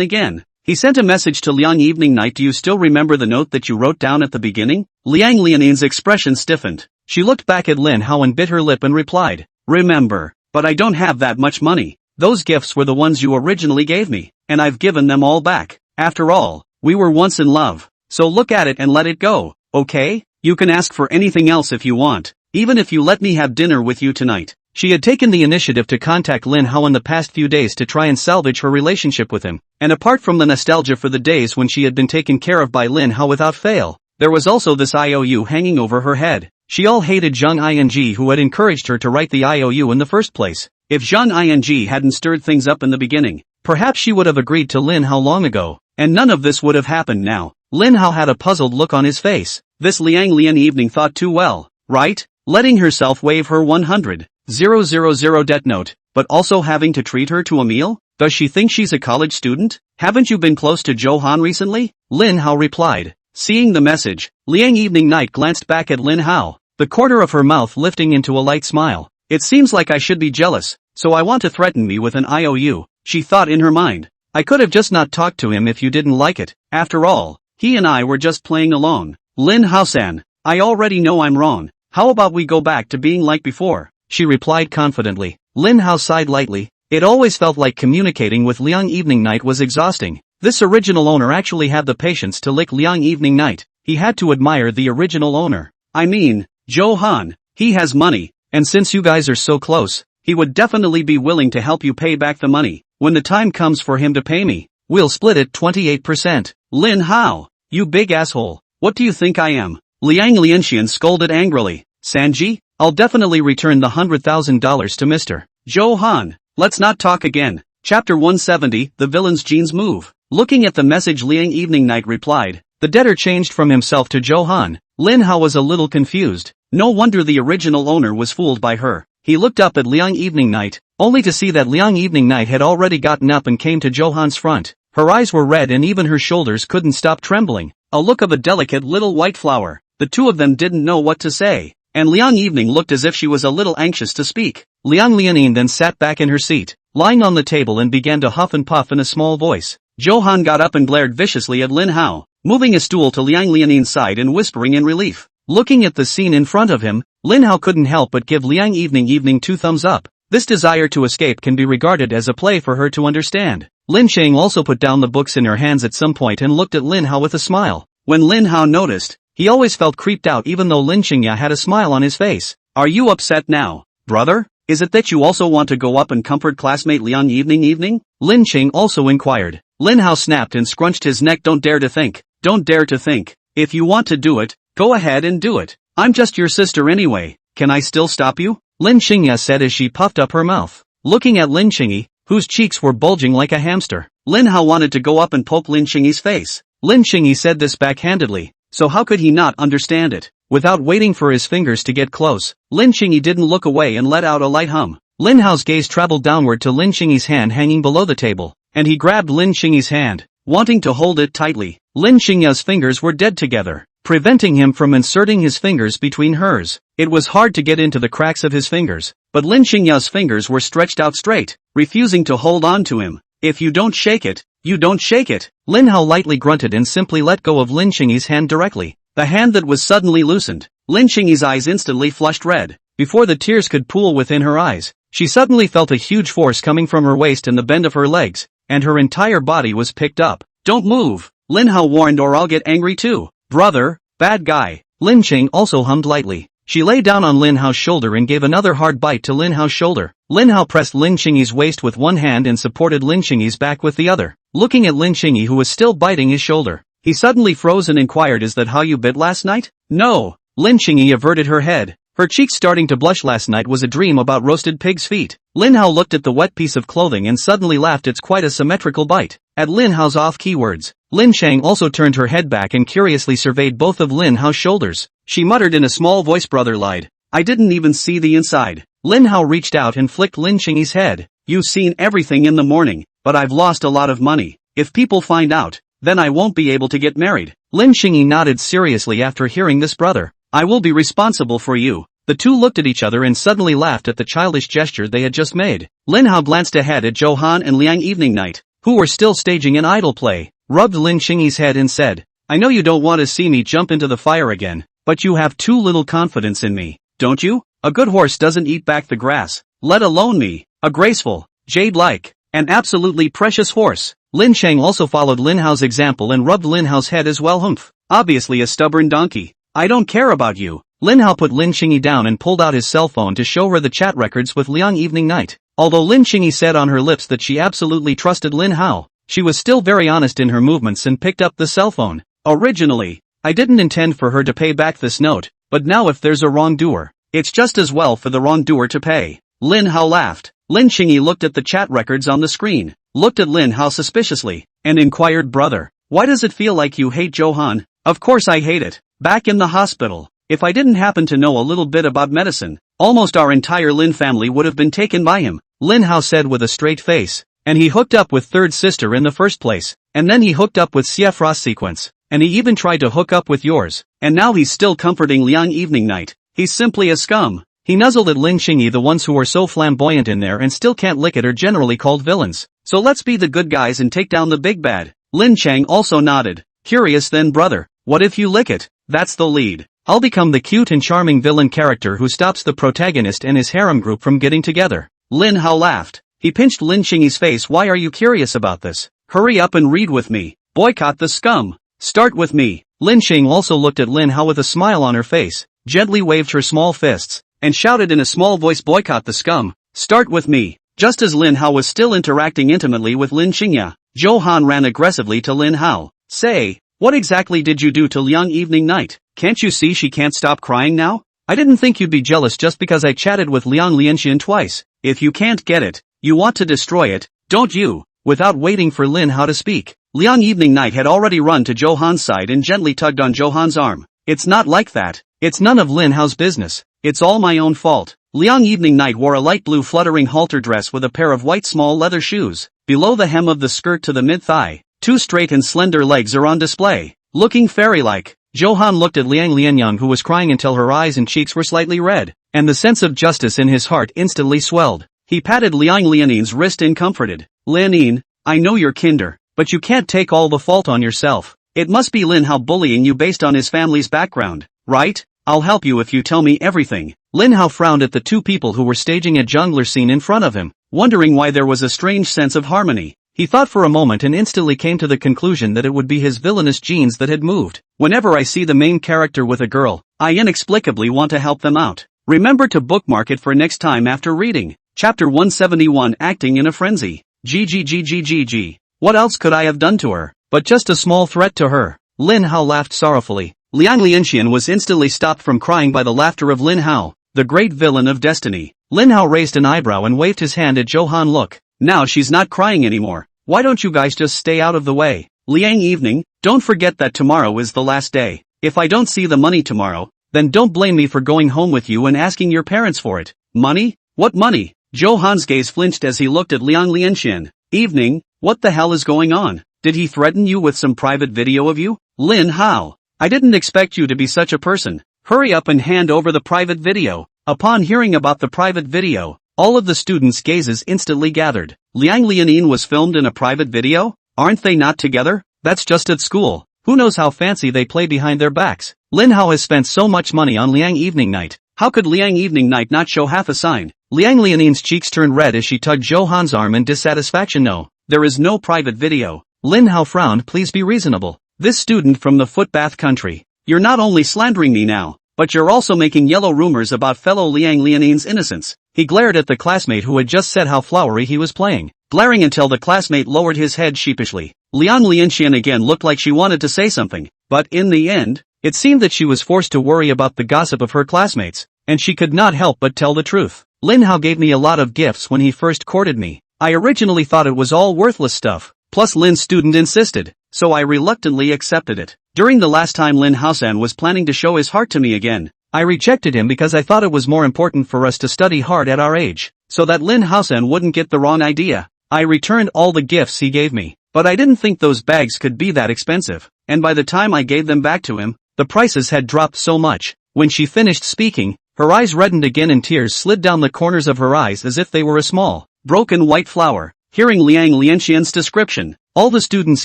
again, he sent a message to Liang Evening Night. Do you still remember the note that you wrote down at the beginning? Liang Lianin's expression stiffened. She looked back at Lin Hao and bit her lip and replied, remember, but I don't have that much money. Those gifts were the ones you originally gave me, and I've given them all back. After all, we were once in love, so look at it and let it go, okay? You can ask for anything else if you want, even if you let me have dinner with you tonight. She had taken the initiative to contact Lin Hao in the past few days to try and salvage her relationship with him, and apart from the nostalgia for the days when she had been taken care of by Lin Hao without fail, there was also this IOU hanging over her head. She all hated Zhang Ing who had encouraged her to write the IOU in the first place. If Zhang Ing hadn't stirred things up in the beginning, perhaps she would have agreed to Lin Hao long ago, and none of this would have happened now. Lin Hao had a puzzled look on his face. This Liang Lian Evening thought too well, right? Letting herself waive her 100,000 debt note, but also having to treat her to a meal? Does she think she's a college student? Haven't you been close to Johan recently? Lin Hao replied. Seeing the message, Liang Evening Night glanced back at Lin Hao, the corner of her mouth lifting into a light smile. It seems like I should be jealous, so I want to threaten me with an IOU, she thought in her mind. I could have just not talked to him if you didn't like it. After all, he and I were just playing along. Lin Hao-san, I already know I'm wrong. How about we go back to being like before? She replied confidently. Lin Hao sighed lightly. It always felt like communicating with Liang Evening Night was exhausting. This original owner actually had the patience to lick Liang Evening Night. He had to admire the original owner. I mean, Johan, he has money, and since you guys are so close, he would definitely be willing to help you pay back the money. When the time comes for him to pay me, we'll split it 28%. Lin Hao, you big asshole, what do you think I am? Liang Lianxian scolded angrily. Sanji, I'll definitely return the $100,000 to Mr. Johan. Let's not talk again. Chapter 170, The Villain's Genes Move. Looking at the message Liang Evening Night replied. The debtor changed from himself to Johan. Lin Hao was a little confused. No wonder the original owner was fooled by her. He looked up at Liang Evening Night, only to see that Liang Evening Night had already gotten up and came to Johan's front. Her eyes were red and even her shoulders couldn't stop trembling. A look of a delicate little white flower. The two of them didn't know what to say. And Liang Evening looked as if she was a little anxious to speak. Liang Lianin then sat back in her seat, lying on the table and began to huff and puff in a small voice. Johan got up and glared viciously at Lin Hao, moving a stool to Liang Lianin's side and whispering in relief. Looking at the scene in front of him, Lin Hao couldn't help but give Liang Evening two thumbs up. This desire to escape can be regarded as a play for her to understand. Lin Cheng also put down the books in her hands at some point and looked at Lin Hao with a smile. When Lin Hao noticed, he always felt creeped out even though Lin Chengya had a smile on his face. Are you upset now, brother? Is it that you also want to go up and comfort classmate Liang Evening? Lin Cheng also inquired. Lin Hao snapped and scrunched his neck. Don't dare to think. Don't dare to think. If you want to do it, go ahead and do it. I'm just your sister anyway. Can I still stop you? Lin Chengya said as she puffed up her mouth. Looking at Lin Chengyi, whose cheeks were bulging like a hamster, Lin Hao wanted to go up and poke Lin Chengyi's face. Lin Chengyi said this backhandedly, so how could he not understand it? Without waiting for his fingers to get close, Lin Chengyi didn't look away and let out a light hum. Lin Hao's gaze traveled downward to Lin Chengyi's hand hanging below the table, and he grabbed Lin Chengyi's hand, wanting to hold it tightly. Lin Chengya's fingers were dead together, preventing him from inserting his fingers between hers. It was hard to get into the cracks of his fingers, but Lin Chengya's fingers were stretched out straight, refusing to hold on to him. If you don't shake it, you don't shake it. Lin Hao lightly grunted and simply let go of Lin Chengyi's hand directly. The hand that was suddenly loosened. Lin Chengyi's eyes instantly flushed red. Before the tears could pool within her eyes, she suddenly felt a huge force coming from her waist and the bend of her legs, and her entire body was picked up. Don't move, Lin Hao warned, or I'll get angry too. Brother, bad guy. Lin Cheng also hummed lightly. She lay down on Lin Hao's shoulder and gave another hard bite to Lin Hao's shoulder. Lin Hao pressed Lin Chengyi's waist with one hand and supported Lin Chengyi's back with the other. Looking at Lin Chengyi, who was still biting his shoulder, he suddenly froze and inquired, is that how you bit last night? No. Lin Chengyi averted her head. Her cheeks starting to blush. Last night was a dream about roasted pig's feet. Lin Hao looked at the wet piece of clothing and suddenly laughed. It's quite a symmetrical bite. At Lin Hao's off-key words, Lin Cheng also turned her head back and curiously surveyed both of Lin Hao's shoulders. She muttered in a small voice, brother lied. I didn't even see the inside. Lin Hao reached out and flicked Lin Chengyi's head. You've seen everything in the morning, but I've lost a lot of money. If people find out, then I won't be able to get married. Lin Chengyi nodded seriously after hearing this. Brother, I will be responsible for you. The two looked at each other and suddenly laughed at the childish gesture they had just made. Lin Hao glanced ahead at Johan and Liang Evening Night, who were still staging an idle play, rubbed Lin Chengyi's head and said, I know you don't want to see me jump into the fire again, but you have too little confidence in me, don't you? A good horse doesn't eat back the grass, let alone me, a graceful, jade-like, and absolutely precious horse. Lin Cheng also followed Lin Hao's example and rubbed Lin Hao's head as well. Humph, obviously a stubborn donkey. I don't care about you. Lin Hao put Lin Chengyi down and pulled out his cell phone to show her the chat records with Liang Evening Night. Although Lin Chengyi said on her lips that she absolutely trusted Lin Hao, she was still very honest in her movements and picked up the cell phone. Originally, I didn't intend for her to pay back this note, but now if there's a wrongdoer, it's just as well for the wrongdoer to pay. Lin Hao laughed. Lin Chengyi looked at the chat records on the screen, looked at Lin Hao suspiciously, and inquired, brother, why does it feel like you hate Johan? Of course I hate it. Back in the hospital, if I didn't happen to know a little bit about medicine, almost our entire Lin family would have been taken by him, Lin Hao said with a straight face. And he hooked up with third sister in the first place, and then he hooked up with Siefra's sequence, and he even tried to hook up with yours, and now he's still comforting Liang Evening Night. He's simply a scum. He nuzzled at Lin Chengyi. The ones who are so flamboyant in there and still can't lick it are generally called villains. So let's be the good guys and take down the big bad. Lin Cheng also nodded. Curious then, brother, what if you lick it? That's the lead. I'll become the cute and charming villain character who stops the protagonist and his harem group from getting together. Lin Hao laughed. He pinched Lin Chengyi's face. Why are you curious about this? Hurry up and read with me. Boycott the scum. Start with me. Lin Cheng also looked at Lin Hao with a smile on her face, gently waved her small fists, and shouted in a small voice, boycott the scum. Start with me. Just as Lin Hao was still interacting intimately with Lin Chengya, Johan ran aggressively to Lin Hao. Say, what exactly did you do to Liang Evening Night? Can't you see she can't stop crying now? I didn't think you'd be jealous just because I chatted with Liang Lianxian twice. If you can't get it, you want to destroy it, don't you? Without waiting for Lin Hao to speak, Liang Evening Night had already run to Johan's side and gently tugged on Johan's arm. It's not like that. It's none of Lin Hao's business. It's all my own fault. Liang Evening Night wore a light blue fluttering halter dress with a pair of white small leather shoes. Below the hem of the skirt to the mid-thigh, 2 straight and slender legs are on display. Looking fairy-like, Johan looked at Liang Lianyang, who was crying until her eyes and cheeks were slightly red, and the sense of justice in his heart instantly swelled. He patted Liang Lianin's wrist and comforted. Lianin, I know you're kinder, but you can't take all the fault on yourself. It must be Lin Hao bullying you based on his family's background, right? I'll help you if you tell me everything. Lin Hao frowned at the 2 people who were staging a jungler scene in front of him, wondering why there was a strange sense of harmony. He thought for a moment and instantly came to the conclusion that it would be his villainous genes that had moved. Whenever I see the main character with a girl, I inexplicably want to help them out. Remember to bookmark it for next time after reading. Chapter 171, Acting in a Frenzy. GGGGGG. What else could I have done to her? But just a small threat to her. Lin Hao laughed sorrowfully. Liang Lianxian was instantly stopped from crying by the laughter of Lin Hao, the great villain of destiny. Lin Hao raised an eyebrow and waved his hand at Johan. Look, now she's not crying anymore. Why don't you guys just stay out of the way? Liang Evening, don't forget that tomorrow is the last day. If I don't see the money tomorrow, then don't blame me for going home with you and asking your parents for it. Money? What money? Johan's gaze flinched as he looked at Liang Lianxian. Evening, what the hell is going on? Did he threaten you with some private video of you? Lin Hao, I didn't expect you to be such a person. Hurry up and hand over the private video. Upon hearing about the private video, all of the students' gazes instantly gathered. Liang Lianin was filmed in a private video? Aren't they not together? That's just at school. Who knows how fancy they play behind their backs? Lin Hao has spent so much money on Liang Evening Night. How could Liang Evening Night not show half a sign? Liang Lianin's cheeks turned red as she tugged Johan's arm in dissatisfaction. No, there is no private video. Lin Hao frowned. Please be reasonable. This student from the footbath country. You're not only slandering me now, but you're also making yellow rumors about fellow Liang Lianin's innocence. He glared at the classmate who had just said how flowery he was playing, glaring until the classmate lowered his head sheepishly. Liang Lianxian again looked like she wanted to say something, but in the end, it seemed that she was forced to worry about the gossip of her classmates, and she could not help but tell the truth. Lin Hao gave me a lot of gifts when he first courted me. I originally thought it was all worthless stuff, plus Lin's student insisted, so I reluctantly accepted it. During the last time Lin Haosan was planning to show his heart to me again, I rejected him because I thought it was more important for us to study hard at our age, so that Lin Haosan wouldn't get the wrong idea. I returned all the gifts he gave me, but I didn't think those bags could be that expensive, and by the time I gave them back to him, the prices had dropped so much. When she finished speaking, her eyes reddened again and tears slid down the corners of her eyes as if they were a small, broken white flower. Hearing Liang Lianxian's description, all the students'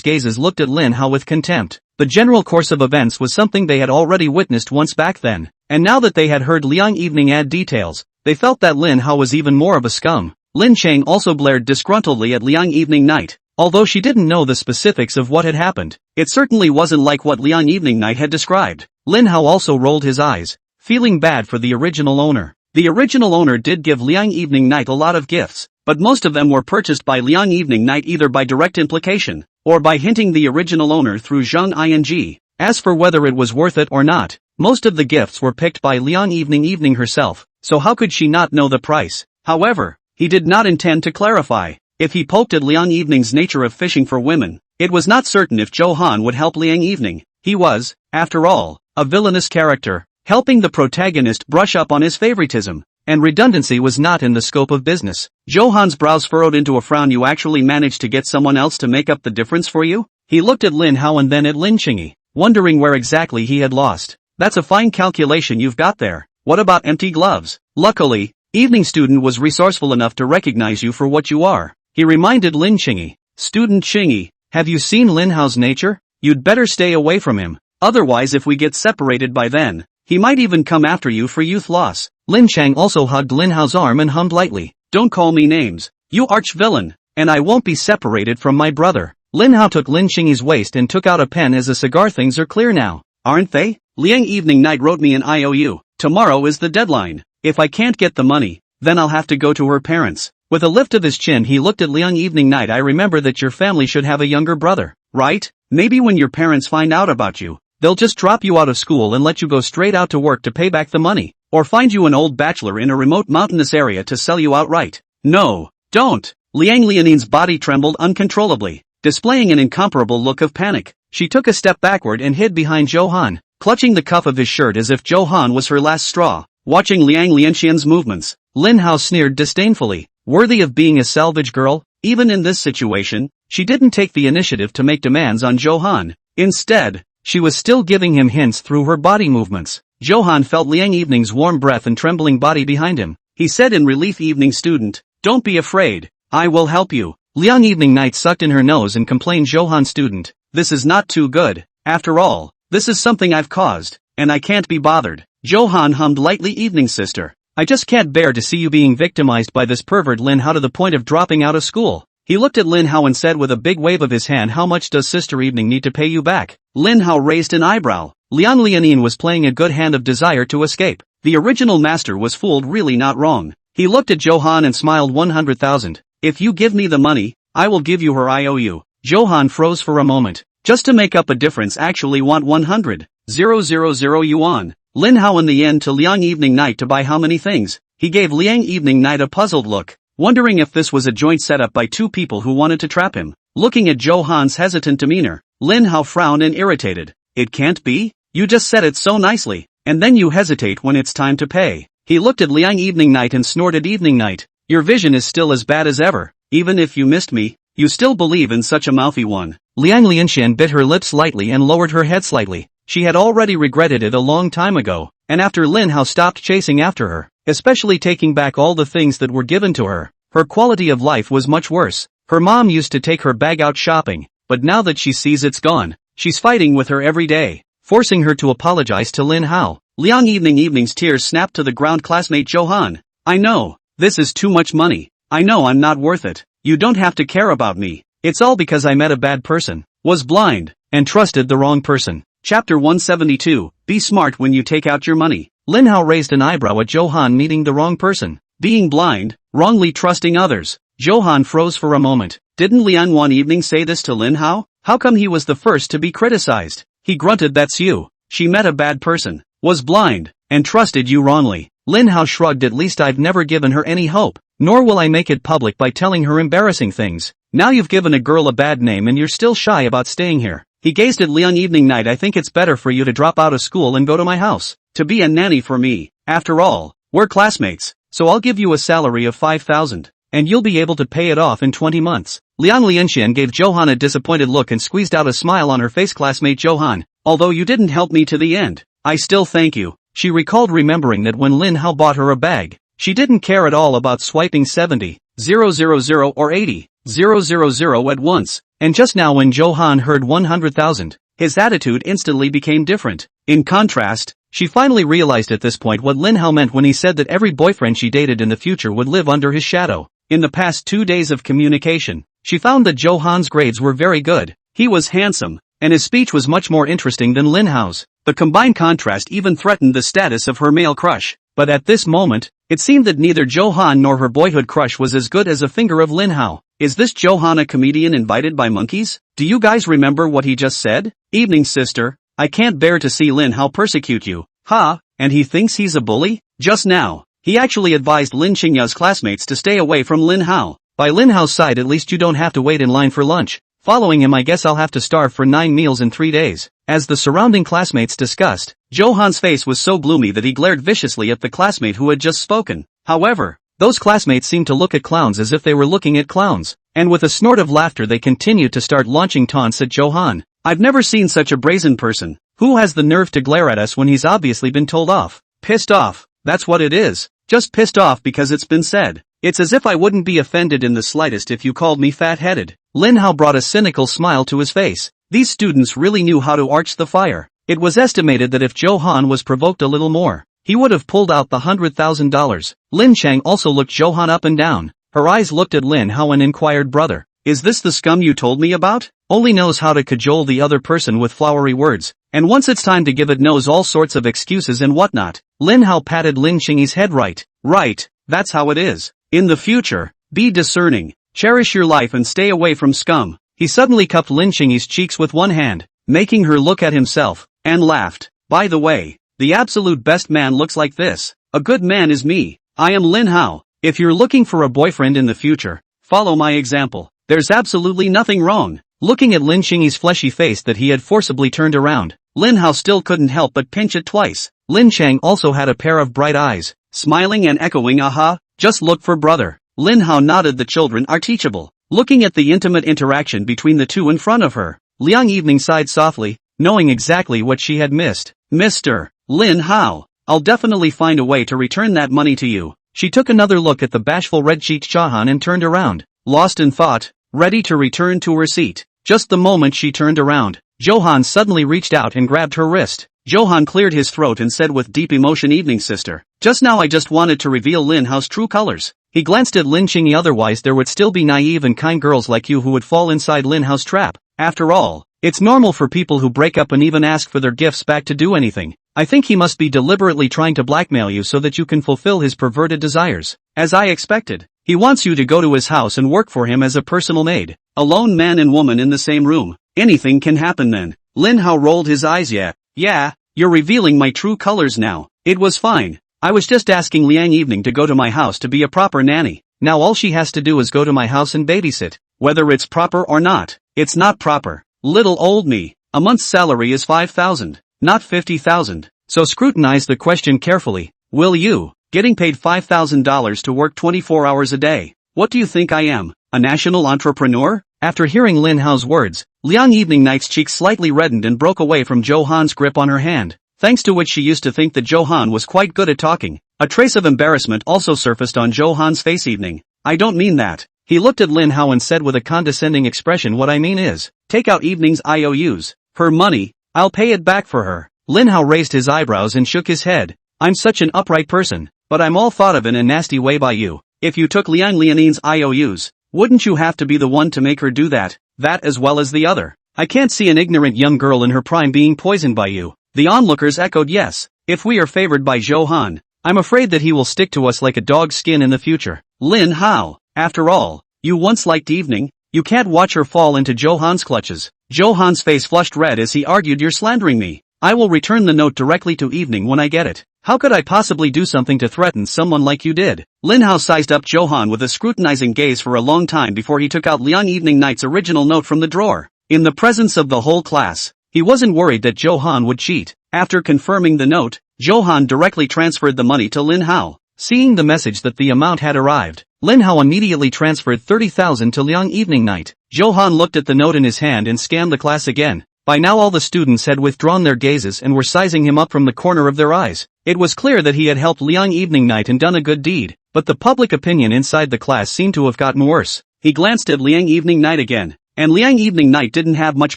gazes looked at Lin Hao with contempt. The general course of events was something they had already witnessed once back then, and now that they had heard Liang Evening add details, they felt that Lin Hao was even more of a scum. Lin Chang also blared disgruntledly at Liang Evening Night. Although she didn't know the specifics of what had happened, it certainly wasn't like what Liang Evening Night had described. Lin Hao also rolled his eyes, feeling bad for the original owner. The original owner did give Liang Evening Night a lot of gifts, but most of them were purchased by Liang Evening Night either by direct implication, or by hinting the original owner through Zheng Ing. As for whether it was worth it or not, most of the gifts were picked by Liang Evening herself, so how could she not know the price? However, he did not intend to clarify. If he poked at Liang Evening's nature of fishing for women, it was not certain if Johan would help Liang Evening. He was, after all, a villainous character, helping the protagonist brush up on his favoritism, and redundancy was not in the scope of business. Johan's brows furrowed into a frown. You actually managed to get someone else to make up the difference for you? He looked at Lin Hao and then at Lin Qingyi, wondering where exactly he had lost. That's a fine calculation you've got there. What about empty gloves? Luckily, Evening Student was resourceful enough to recognize you for what you are. He reminded Lin Qingyi. Student Qingyi, have you seen Lin Hao's nature? You'd better stay away from him. Otherwise, if we get separated by then, he might even come after you for youth loss. Lin Chang also hugged Lin Hao's arm and hummed lightly. Don't call me names, you arch-villain, and I won't be separated from my brother. Lin Hao took Lin Qingyi's waist and took out a pen as a cigar. Things are clear now, aren't they? Liang Evening Night wrote me an IOU. Tomorrow is the deadline. If I can't get the money, then I'll have to go to her parents. With a lift of his chin he looked at Liang Evening Night. I remember that your family should have a younger brother, right? Maybe when your parents find out about you, they'll just drop you out of school and let you go straight out to work to pay back the money. Or find you an old bachelor in a remote mountainous area to sell you outright. No, don't. Liang Lianin's body trembled uncontrollably, displaying an incomparable look of panic. She took a step backward and hid behind Johan, clutching the cuff of his shirt as if Johan was her last straw. Watching Liang Lianxian's movements, Lin Hao sneered disdainfully. Worthy of being a salvage girl? Even in this situation, she didn't take the initiative to make demands on Johan. Instead, she was still giving him hints through her body movements. Johan felt Liang Evening's warm breath and trembling body behind him. He said in relief, "Evening student, don't be afraid. I will help you." Liang Evening Night sucked in her nose and complained, "Johan student, this is not too good. After all, this is something I've caused, and I can't be bothered." Johan hummed lightly, "Evening sister, I just can't bear to see you being victimized by this pervert Lin Hao to the point of dropping out of school." He looked at Lin Hao and said with a big wave of his hand, "How much does Sister Evening need to pay you back?" Lin Hao raised an eyebrow. Liang Lianin was playing a good hand of desire to escape. The original master was fooled, really not wrong. He looked at Johan and smiled. 100,000. If you give me the money, I will give you her IOU. Johan froze for a moment. Just to make up a difference, actually want 100,000 yuan. Lin Hao in the end to Liang Evening Night to buy how many things? He gave Liang Evening Night a puzzled look, wondering if this was a joint setup by two people who wanted to trap him. Looking at Johan's hesitant demeanor, Lin Hao frowned and irritated. "It can't be? You just said it so nicely, and then you hesitate when it's time to pay." He looked at Liang Evening Night and snorted, "Evening Night, your vision is still as bad as ever. Even if you missed me, you still believe in such a mouthy one." Liang Lianxian bit her lips slightly and lowered her head slightly. She had already regretted it a long time ago, and after Lin Hao stopped chasing after her, especially taking back all the things that were given to her, her quality of life was much worse. Her mom used to take her bag out shopping, but now that she sees it's gone, she's fighting with her every day, forcing her to apologize to Lin Hao. Liang Evening's tears snapped to the ground. "Classmate Johan, I know, this is too much money. I know I'm not worth it. You don't have to care about me. It's all because I met a bad person, was blind, and trusted the wrong person." Chapter 172, Be smart when you take out your money. Lin Hao raised an eyebrow at Johan meeting the wrong person. Being blind, wrongly trusting others. Johan froze for a moment. Didn't Liang Wan Evening say this to Lin Hao? How come he was the first to be criticized? He grunted, "That's you. She met a bad person, was blind, and trusted you wrongly." Lin Hao shrugged. "At least I've never given her any hope, nor will I make it public by telling her embarrassing things. Now you've given a girl a bad name and you're still shy about staying here." He gazed at Liang Evening Night. "I think it's better for you to drop out of school and go to my house, to be a nanny for me. After all, we're classmates, so I'll give you a salary of 5,000, and you'll be able to pay it off in 20 months. Liang Lianxian gave Johan a disappointed look and squeezed out a smile on her face. "Classmate Johan, although you didn't help me to the end, I still thank you." She recalled remembering that when Lin Hao bought her a bag, she didn't care at all about swiping 70,000 or 80,000 at once. And just now when Johan heard 100,000, his attitude instantly became different. In contrast, she finally realized at this point what Lin Hao meant when he said that every boyfriend she dated in the future would live under his shadow. In the past 2 days of communication, she found that Johan's grades were very good. He was handsome, and his speech was much more interesting than Lin Hao's. The combined contrast even threatened the status of her male crush. But at this moment, it seemed that neither Johan nor her boyhood crush was as good as a finger of Lin Hao. Is this Johan a comedian invited by monkeys? Do you guys remember what he just said? "Evening sister, I can't bear to see Lin Hao persecute you." Ha, and he thinks he's a bully? Just now, he actually advised Lin Qingya's classmates to stay away from Lin Hao. By Lin Hao's side, at least you don't have to wait in line for lunch. Following him, I guess I'll have to starve for 9 meals in 3 days. As the surrounding classmates discussed, Johan's face was so gloomy that he glared viciously at the classmate who had just spoken. However, those classmates seemed to look at clowns as if they were looking at clowns, and with a snort of laughter they continued to start launching taunts at Johan. "I've never seen such a brazen person. Who has the nerve to glare at us when he's obviously been told off? Pissed off, that's what it is. Just pissed off because it's been said. It's as if I wouldn't be offended in the slightest if you called me fat-headed." Lin Hao brought a cynical smile to his face. These students really knew how to arch the fire. It was estimated that if Johan was provoked a little more, he would have pulled out the $100,000. Lin Chang also looked Johan up and down. Her eyes looked at Lin Hao and inquired, "Brother, is this the scum you told me about? Only knows how to cajole the other person with flowery words, and once it's time to give it knows all sorts of excuses and whatnot." Lin Hao patted Lin Qingyi's head. Right, that's how it is. In the future, be discerning, cherish your life and stay away from scum." He suddenly cupped Lin Qingyi's cheeks with one hand, making her look at himself, and laughed. "By the way, the absolute best man looks like this." A good man is me. I am Lin Hao. If you're looking for a boyfriend in the future, follow my example. There's absolutely nothing wrong. Looking at Lin Qingyi's fleshy face that he had forcibly turned around, Lin Hao still couldn't help but pinch it twice. Lin Chang also had a pair of bright eyes, smiling and echoing aha, just look for brother. Lin Hao nodded. The children are teachable. Looking at the intimate interaction between the two in front of her, Liang Evening sighed softly, knowing exactly what she had missed. Mr. Lin Hao, I'll definitely find a way to return that money to you. She took another look at the bashful red-cheeked Shahan and turned around, lost in thought, ready to return to her seat. Just the moment she turned around, Johan suddenly reached out and grabbed her wrist. Johan cleared his throat and said with deep emotion, evening sister. Just now I just wanted to reveal Lin Hao's true colors. He glanced at Lin Qingyi. Otherwise there would still be naive and kind girls like you who would fall inside Lin Hao's trap. After all, it's normal for people who break up and even ask for their gifts back to do anything. I think he must be deliberately trying to blackmail you so that you can fulfill his perverted desires. As I expected, he wants you to go to his house and work for him as a personal maid. A lone man and woman in the same room. Anything can happen then. Lin Hao rolled his eyes. Yeah, you're revealing my true colors now. It was fine. I was just asking Liang Evening to go to my house to be a proper nanny. Now all she has to do is go to my house and babysit. Whether it's proper or not, it's not proper. Little old me. A month's salary is 5,000, not 50,000. So scrutinize the question carefully. Will you, getting paid $5,000 to work 24 hours a day? What do you think I am, a national entrepreneur? After hearing Lin Hao's words, Liang Evening Night's cheeks slightly reddened and broke away from Johan's grip on her hand, thanks to which she used to think that Johan was quite good at talking. A trace of embarrassment also surfaced on Johan's face. Evening. I don't mean that. He looked at Lin Hao and said with a condescending expression, what I mean is, take out Evening's IOUs. Her money, I'll pay it back for her. Lin Hao raised his eyebrows and shook his head. I'm such an upright person, but I'm all thought of in a nasty way by you. If you took Liang Lianin's IOUs, wouldn't you have to be the one to make her do that as well as the other? I can't see an ignorant young girl in her prime being poisoned by you. The onlookers echoed yes. If we are favored by Johan, I'm afraid that he will stick to us like a dog's skin in the future. Lin Hao, after all, you once liked Evening. You can't watch her fall into Johan's clutches. Johan's face flushed red as he argued, you're slandering me. I will return the note directly to Evening when I get it. How could I possibly do something to threaten someone like you did? Lin Hao sized up Johan with a scrutinizing gaze for a long time before he took out Liang Evening Night's original note from the drawer. In the presence of the whole class, he wasn't worried that Johan would cheat. After confirming the note, Johan directly transferred the money to Lin Hao. Seeing the message that the amount had arrived, Lin Hao immediately transferred 30,000 to Liang Evening Night. Johan looked at the note in his hand and scanned the class again. By now all the students had withdrawn their gazes and were sizing him up from the corner of their eyes. It was clear that he had helped Liang Evening Night and done a good deed, but the public opinion inside the class seemed to have gotten worse. He glanced at Liang Evening Night again, and Liang Evening Night didn't have much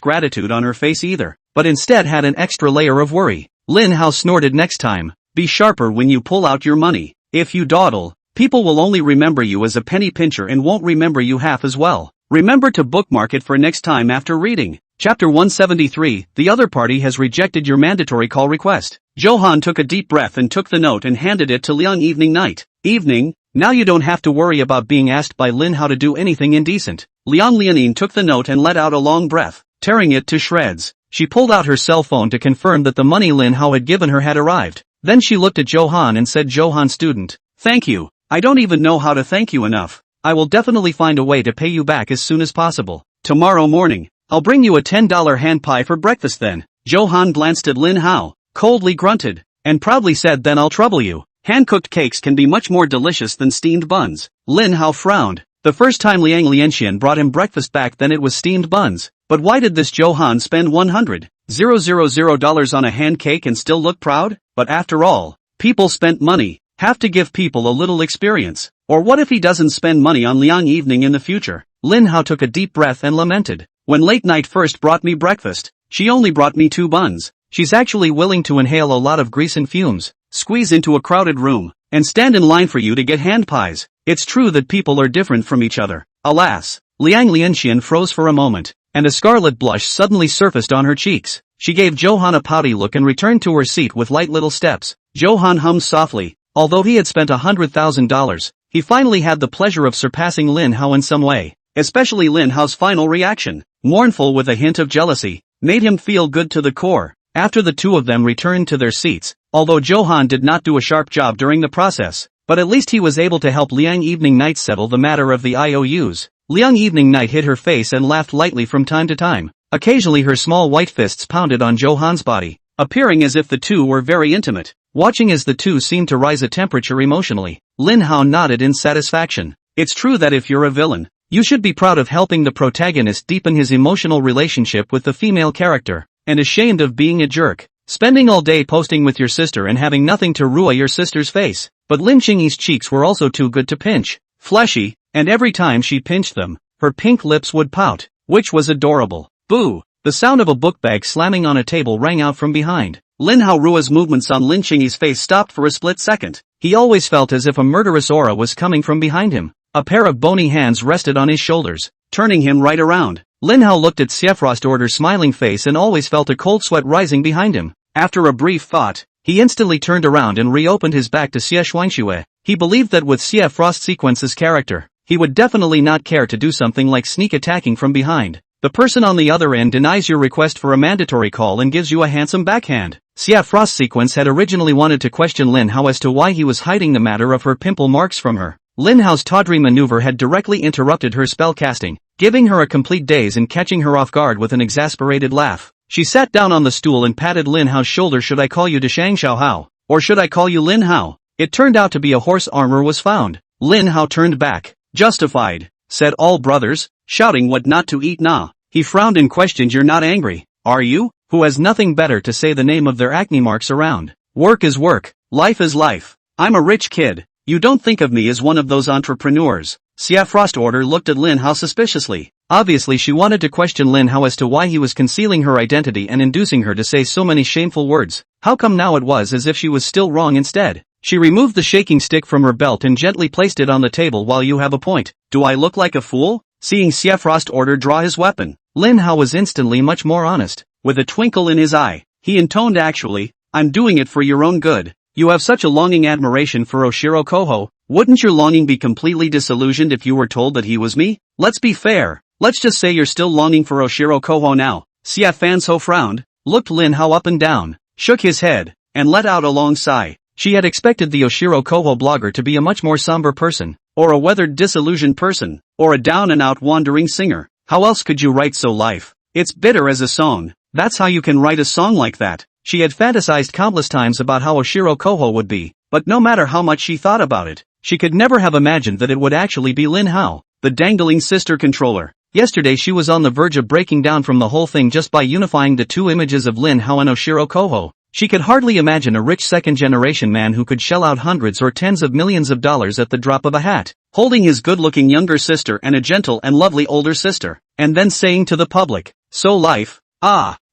gratitude on her face either, but instead had an extra layer of worry. Lin Hao snorted, next time, be sharper when you pull out your money. If you dawdle, people will only remember you as a penny pincher and won't remember you half as well. Remember to bookmark it for next time after reading. Chapter 173, the other party has rejected your mandatory call request. Johan took a deep breath and took the note and handed it to Liang Evening Night. Evening, now you don't have to worry about being asked by Lin Hao to do anything indecent. Liang Lianin took the note and let out a long breath, tearing it to shreds. She pulled out her cell phone to confirm that the money Lin Hao had given her had arrived. Then she looked at Johan and said, Johan student, thank you. I don't even know how to thank you enough. I will definitely find a way to pay you back as soon as possible. Tomorrow morning, I'll bring you a $10 hand pie for breakfast then. Johan glanced at Lin Hao, coldly grunted, and proudly said, then I'll trouble you. Hand-cooked cakes can be much more delicious than steamed buns. Lin Hao frowned. The first time Liang Lianxian brought him breakfast back then it was steamed buns. But why did this Johan spend $100,000 on a hand cake and still look proud? But after all, people spent money, have to give people a little experience. Or what if he doesn't spend money on Liang Evening in the future? Lin Hao took a deep breath and lamented. When Late Night first brought me breakfast, she only brought me 2 buns. She's actually willing to inhale a lot of grease and fumes, squeeze into a crowded room, and stand in line for you to get hand pies. It's true that people are different from each other. Alas, Liang Lianxian froze for a moment, and a scarlet blush suddenly surfaced on her cheeks. She gave Johan a pouty look and returned to her seat with light little steps. Johan hummed softly. Although he had spent $100,000, he finally had the pleasure of surpassing Lin Hao in some way. Especially Lin Hao's final reaction, mournful with a hint of jealousy, made him feel good to the core. After the two of them returned to their seats, although Johan did not do a sharp job during the process, but at least he was able to help Liang Evening Night settle the matter of the IOUs. Liang Evening Night hid her face and laughed lightly from time to time. Occasionally her small white fists pounded on Johan's body, appearing as if the two were very intimate. Watching as the two seemed to rise a temperature emotionally, Lin Hao nodded in satisfaction. It's true that if you're a villain, you should be proud of helping the protagonist deepen his emotional relationship with the female character, and ashamed of being a jerk, spending all day posting with your sister and having nothing to ruin your sister's face. But Lin Qingyi's cheeks were also too good to pinch, fleshy, and every time she pinched them, her pink lips would pout, which was adorable. Boo! The sound of a book bag slamming on a table rang out from behind. Lin Haorua's movements on Lin Qingyi's face stopped for a split second. He always felt as if a murderous aura was coming from behind him. A pair of bony hands rested on his shoulders, turning him right around. Lin Hao looked at Sephiroth Order's smiling face and always felt a cold sweat rising behind him. After a brief thought, he instantly turned around and reopened his back to Xie Xuanxue. He believed that with Xie Frost Sequence's character, he would definitely not care to do something like sneak attacking from behind. The person on the other end denies your request for a mandatory call and gives you a handsome backhand. Xie Frost Sequence had originally wanted to question Lin Hao as to why he was hiding the matter of her pimple marks from her. Lin Hao's tawdry maneuver had directly interrupted her spell casting, giving her a complete daze and catching her off guard with an exasperated laugh. She sat down on the stool and patted Lin Hao's shoulder. Should I call you Deshang Xiaohao? Or should I call you Lin Hao? It turned out to be a horse armor was found. Lin Hao turned back. Justified, said all brothers, shouting what not to eat na. He frowned and questioned, you're not angry, are you? Who has nothing better to say the name of their acne marks around. Work is work, life is life. I'm a rich kid. You don't think of me as one of those entrepreneurs. Xie Frost Order looked at Lin Hao suspiciously. Obviously she wanted to question Lin Hao as to why he was concealing her identity and inducing her to say so many shameful words. How come now it was as if she was still wrong instead? She removed the shaking stick from her belt and gently placed it on the table. While you have a point, do I look like a fool? Seeing Xie Frost Order draw his weapon, Lin Hao was instantly much more honest. With a twinkle in his eye, he intoned, actually, I'm doing it for your own good. You have such a longing admiration for Oshiro Koho, wouldn't your longing be completely disillusioned if you were told that he was me? Let's be fair, let's just say you're still longing for Oshiro Koho now. Xie Fanso frowned, looked Lin Hao up and down, shook his head, and let out a long sigh. She had expected the Oshiro Koho blogger to be a much more somber person, or a weathered disillusioned person, or a down-and-out wandering singer. How else could you write so life? It's bitter as a song. That's how you can write a song like that. She had fantasized countless times about how Oshiro Koho would be, but no matter how much she thought about it, she could never have imagined that it would actually be Lin Hao, the dangling sister controller. Yesterday she was on the verge of breaking down from the whole thing just by unifying the two images of Lin Hao and Oshiro Koho. She could hardly imagine a rich second-generation man who could shell out hundreds or tens of millions of dollars at the drop of a hat, holding his good-looking younger sister and a gentle and lovely older sister, and then saying to the public, so life,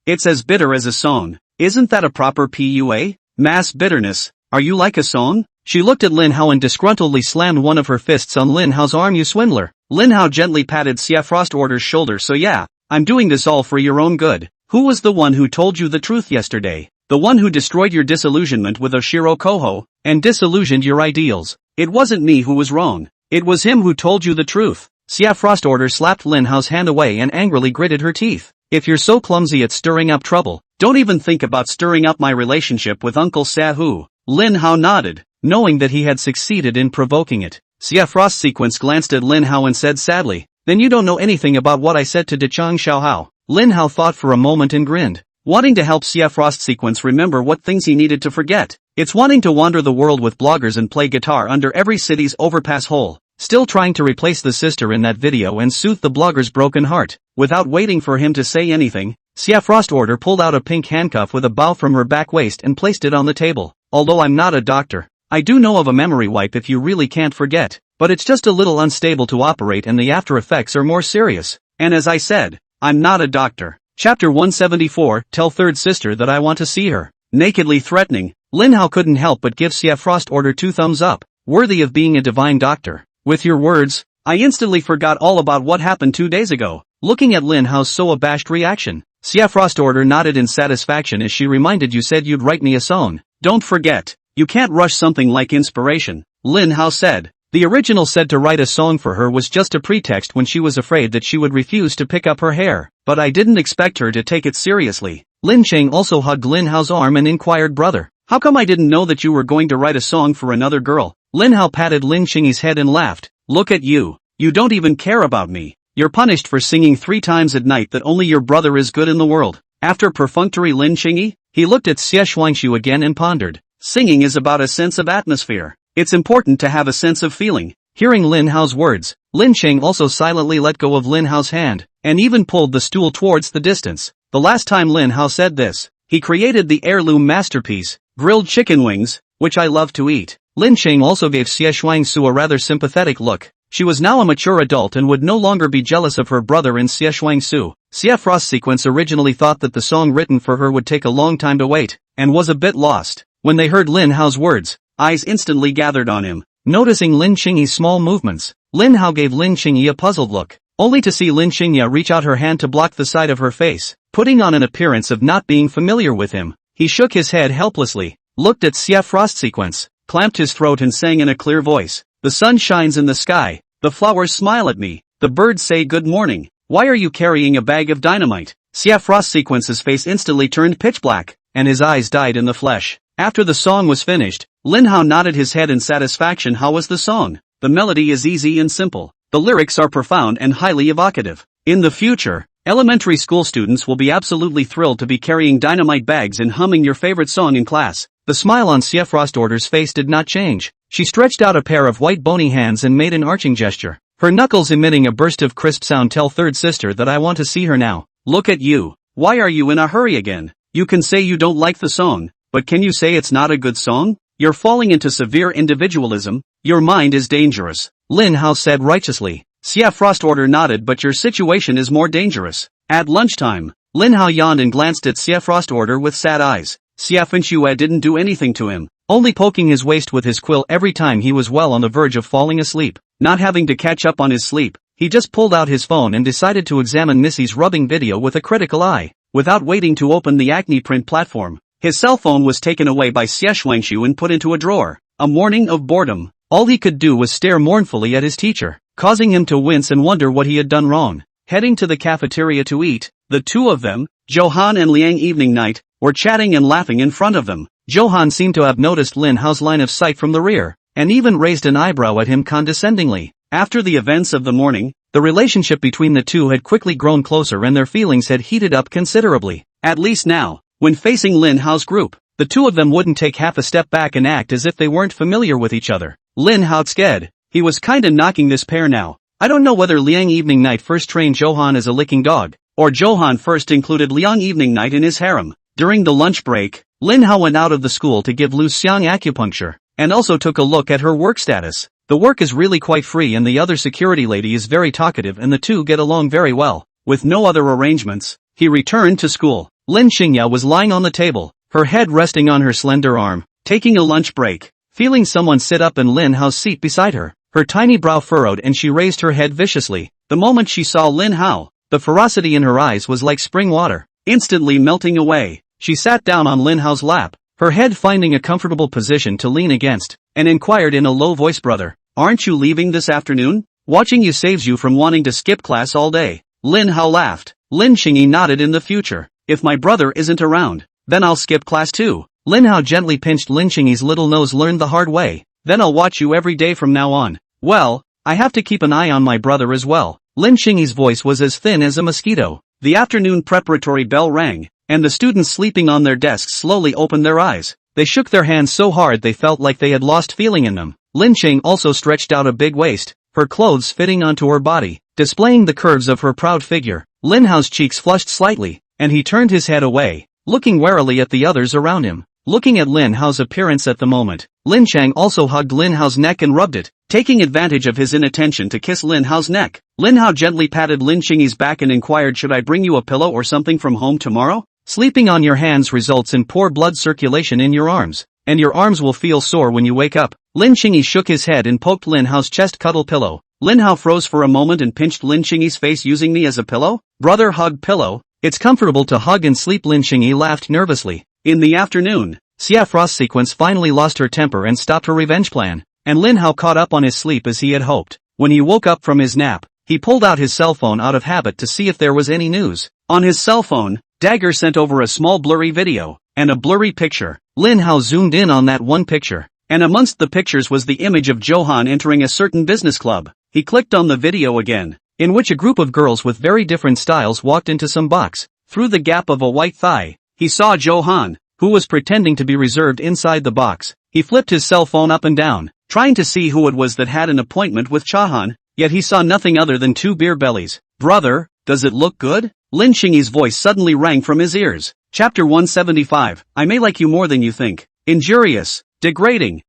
it's as bitter as a song. Isn't that a proper PUA? Mass bitterness. Are you like a song? She looked at Lin Hao and disgruntledly slammed one of her fists on Lin Hao's arm. You swindler. Lin Hao gently patted Xie Frost Order's shoulder. So yeah, I'm doing this all for your own good. Who was the one who told you the truth yesterday? The one who destroyed your disillusionment with Oshiro Koho, and disillusioned your ideals. It wasn't me who was wrong. It was him who told you the truth. Xie Frost Order slapped Lin Hao's hand away and angrily gritted her teeth. If you're so clumsy at stirring up trouble, don't even think about stirring up my relationship with Uncle Sahu. Lin Hao nodded, knowing that he had succeeded in provoking it. Xie Frost Sequence glanced at Lin Hao and said sadly, then you don't know anything about what I said to Dechang Xiaohao. Lin Hao thought for a moment and grinned, wanting to help Xie Frost Sequence remember what things he needed to forget. It's wanting to wander the world with bloggers and play guitar under every city's overpass hole. Still trying to replace the sister in that video and soothe the blogger's broken heart. Without waiting for him to say anything, Xie Frost Order pulled out a pink handcuff with a bow from her back waist and placed it on the table. Although I'm not a doctor, I do know of a memory wipe if you really can't forget, but it's just a little unstable to operate and the after effects are more serious. And as I said, I'm not a doctor. Chapter 174, Tell Third Sister that I want to see her. Nakedly threatening, Lin Hao couldn't help but give Xie Frost Order 2 thumbs up, worthy of being a divine doctor. With your words, I instantly forgot all about what happened 2 days ago. Looking at Lin Hao's so abashed reaction, Xie Frost Order nodded in satisfaction as she reminded, you said you'd write me a song. Don't forget, you can't rush something like inspiration, Lin Hao said. The original said to write a song for her was just a pretext when she was afraid that she would refuse to pick up her hair, but I didn't expect her to take it seriously. Lin Cheng also hugged Lin Hao's arm and inquired, brother, how come I didn't know that you were going to write a song for another girl? Lin Hao patted Lin Cheng's head and laughed. Look at you. You don't even care about me. You're punished for singing 3 times at night that only your brother is good in the world. After perfunctory Lin Chengyi, he looked at Xie Shuangshu again and pondered. Singing is about a sense of atmosphere. It's important to have a sense of feeling. Hearing Lin Hao's words, Lin Cheng also silently let go of Lin Hao's hand, and even pulled the stool towards the distance. The last time Lin Hao said this, he created the heirloom masterpiece, grilled chicken wings, which I love to eat. Lin Cheng also gave Xie Shuangsu a rather sympathetic look. She was now a mature adult and would no longer be jealous of her brother in Xie Shuangsu. Xie Frost Sequence originally thought that the song written for her would take a long time to wait, and was a bit lost. When they heard Lin Hao's words, eyes instantly gathered on him. Noticing Lin Chengyi's small movements, Lin Hao gave Lin Chengyi a puzzled look, only to see Lin Chengyi reach out her hand to block the side of her face, putting on an appearance of not being familiar with him. He shook his head helplessly, looked at Xie Frost Sequence, clamped his throat and sang in a clear voice, the sun shines in the sky, the flowers smile at me, the birds say good morning, why are you carrying a bag of dynamite? Xie Frost Sequence's face instantly turned pitch black, and his eyes died in the flesh. After the song was finished, Lin Hao nodded his head in satisfaction. How was the song? The melody is easy and simple. The lyrics are profound and highly evocative. In the future, elementary school students will be absolutely thrilled to be carrying dynamite bags and humming your favorite song in class. The smile on Xie Frostorder's face did not change. She stretched out a pair of white bony hands and made an arching gesture, her knuckles emitting a burst of crisp sound. Tell third sister that I want to see her now. Look at you. Why are you in a hurry again? You can say you don't like the song, but can you say it's not a good song? You're falling into severe individualism. Your mind is dangerous. Lin Hao said righteously. Xie Frostorder nodded, but your situation is more dangerous. At lunchtime, Lin Hao yawned and glanced at Xie Frostorder with sad eyes. Xie Fenxue didn't do anything to him, only poking his waist with his quill every time he was well on the verge of falling asleep. Not having to catch up on his sleep, he just pulled out his phone and decided to examine Missy's rubbing video with a critical eye. Without waiting to open the Acne print platform, his cell phone was taken away by Xie Shuangshu and put into a drawer. A morning of boredom. All he could do was stare mournfully at his teacher, causing him to wince and wonder what he had done wrong. Heading to the cafeteria to eat, the two of them, Johan and Liang Evening Night, were chatting and laughing in front of them. Johan seemed to have noticed Lin Hao's line of sight from the rear, and even raised an eyebrow at him condescendingly. After the events of the morning, the relationship between the two had quickly grown closer and their feelings had heated up considerably. At least now, when facing Lin Hao's group, the two of them wouldn't take half a step back and act as if they weren't familiar with each other. Lin Hao scared. He was kinda knocking this pair now. I don't know whether Liang Evening Night first trained Johan as a licking dog, or Johan first included Liang Evening Night in his harem. During the lunch break, Lin Hao went out of the school to give Lu Xiang acupuncture, and also took a look at her work status. The work is really quite free and the other security lady is very talkative and the two get along very well. With no other arrangements, he returned to school. Lin Xingya was lying on the table, her head resting on her slender arm, taking a lunch break, feeling someone sit up in Lin Hao's seat beside her. Her tiny brow furrowed and she raised her head viciously. The moment she saw Lin Hao, the ferocity in her eyes was like spring water, instantly melting away. She sat down on Lin Hao's lap, her head finding a comfortable position to lean against, and inquired in a low voice, brother, aren't you leaving this afternoon? Watching you saves you from wanting to skip class all day. Lin Hao laughed. Lin Xingyi nodded. In the future, if my brother isn't around, then I'll skip class too. Lin Hao gently pinched Lin Xingyi's little nose. Learned the hard way. Then I'll watch you every day from now on. Well, I have to keep an eye on my brother as well. Lin Xingyi's voice was as thin as a mosquito. The afternoon preparatory bell rang, and the students sleeping on their desks slowly opened their eyes. They shook their hands so hard they felt like they had lost feeling in them. Lin Cheng also stretched out a big waist, her clothes fitting onto her body, displaying the curves of her proud figure. Lin Hao's cheeks flushed slightly, and he turned his head away, looking warily at the others around him. Looking at Lin Hao's appearance at the moment, Lin Cheng also hugged Lin Hao's neck and rubbed it, taking advantage of his inattention to kiss Lin Hao's neck. Lin Hao gently patted Lin Xingyi's back and inquired, should I bring you a pillow or something from home tomorrow? Sleeping on your hands results in poor blood circulation in your arms, and your arms will feel sore when you wake up. Lin Xingyi shook his head and poked Lin Hao's chest cuddle pillow. Lin Hao froze for a moment and pinched Lin Xingyi's face. Using me as a pillow? Brother hug pillow. It's comfortable to hug and sleep. Lin Xingyi laughed nervously. In the afternoon, Xia Frost Sequence finally lost her temper and stopped her revenge plan, and Lin Hao caught up on his sleep as he had hoped. When he woke up from his nap, he pulled out his cell phone out of habit to see if there was any news. On his cell phone, Dagger sent over a small blurry video, and a blurry picture. Lin Hao zoomed in on that one picture, and amongst the pictures was the image of Johan entering a certain business club. He clicked on the video again, in which a group of girls with very different styles walked into some box. Through the gap of a white thigh, he saw Johan, who was pretending to be reserved inside the box. He flipped his cell phone up and down, trying to see who it was that had an appointment with Chahan, yet he saw nothing other than two beer bellies. Brother, does it look good? Lin Xingyi's voice suddenly rang from his ears. Chapter 175, I may like you more than you think. Injurious. Degrading.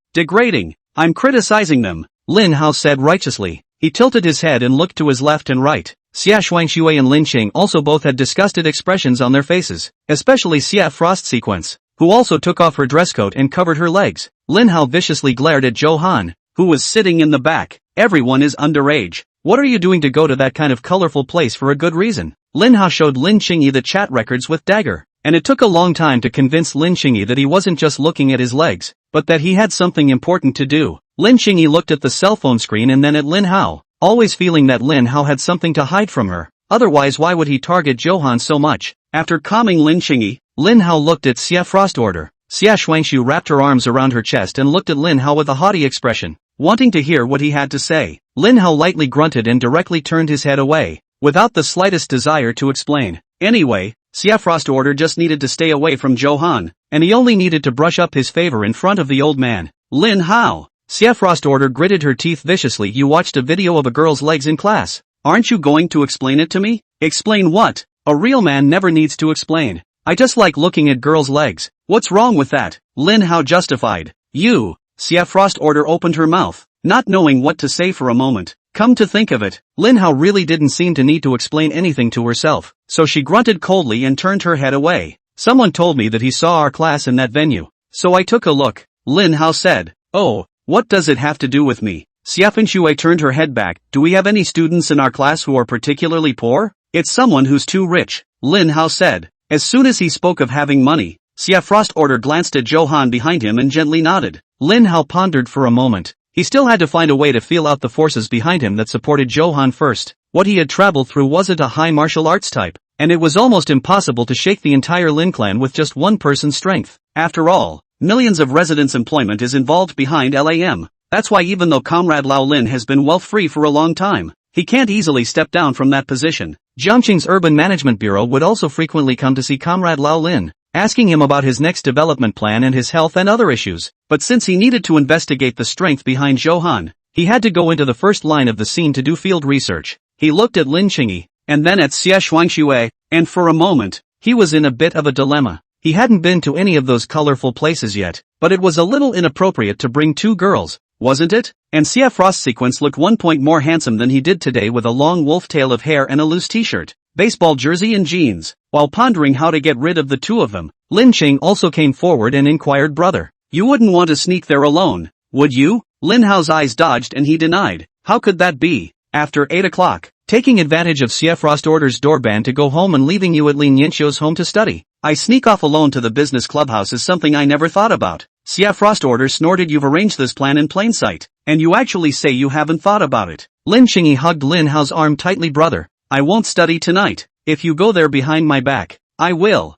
I'm criticizing them, Lin Hao said righteously. He tilted his head and looked to his left and right. Xia Shuangxue and Lin Xing also both had disgusted expressions on their faces, especially Xia Frost Sequence, who also took off her dress coat and covered her legs. Lin Hao viciously glared at Johan, who was sitting in the back. Everyone is underage. What are you doing to go to that kind of colorful place for a good reason? Lin Hao showed Lin Xingyi the chat records with Dagger, and it took a long time to convince Lin Xingyi that he wasn't just looking at his legs, but that he had something important to do. Lin Xingyi looked at the cell phone screen and then at Lin Hao, always feeling that Lin Hao had something to hide from her. Otherwise, why would he target Johan so much? After calming Lin Xingyi, Lin Hao looked at Xia Frost Order. Xia Shuangxu wrapped her arms around her chest and looked at Lin Hao with a haughty expression, wanting to hear what he had to say. Lin Hao lightly grunted and directly turned his head away, without the slightest desire to explain. Anyway, Xia Frost Order just needed to stay away from Johan, and he only needed to brush up his favor in front of the old man. Lin Hao. Xia Frost Order gritted her teeth viciously. You watched a video of a girl's legs in class. Aren't you going to explain it to me? Explain what? A real man never needs to explain. I just like looking at girls' legs. What's wrong with that? Lin Hao justified. You. Xia Frost Order opened her mouth, not knowing what to say for a moment. Come to think of it, Lin Hao really didn't seem to need to explain anything to herself, so she grunted coldly and turned her head away. Someone told me that he saw our class in that venue, so I took a look, Lin Hao said. Oh, what does it have to do with me? Xia Finxue turned her head back. Do we have any students in our class who are particularly poor? It's someone who's too rich, Lin Hao said. As soon as he spoke of having money, Xia Frost Order glanced at Johan behind him and gently nodded. Lin Hao pondered for a moment. He still had to find a way to feel out the forces behind him that supported Johan first. What he had traveled through wasn't a high martial arts type, and it was almost impossible to shake the entire Lin clan with just one person's strength. After all, millions of residents' employment is involved behind LAM. That's why even though Comrade Lao Lin has been wealth-free for a long time, he can't easily step down from that position. Jiangqing's Urban Management Bureau would also frequently come to see Comrade Lao Lin, asking him about his next development plan and his health and other issues. But since he needed to investigate the strength behind Johan, he had to go into the first line of the scene to do field research. He looked at Lin Xingyi, and then at Xia Shuangxue, and for a moment, he was in a bit of a dilemma. He hadn't been to any of those colorful places yet, but it was a little inappropriate to bring two girls, wasn't it? And Xia Frost Sequence looked 1 point more handsome than he did today with a long wolf tail of hair and a loose t-shirt, baseball jersey and jeans. While pondering how to get rid of the two of them, Lin Qing also came forward and inquired, brother, you wouldn't want to sneak there alone, would you? Lin Hao's eyes dodged and he denied. How could that be? After 8 o'clock, taking advantage of Xia Frost Order's doorband to go home and leaving you at Lin Yanqiu's home to study. I sneak off alone to the business clubhouse is something I never thought about. Xia Frost Order snorted. You've arranged this plan in plain sight, and you actually say you haven't thought about it. Lin Qingyi hugged Lin Hao's arm tightly. Brother, I won't study tonight. If you go there behind my back, I will.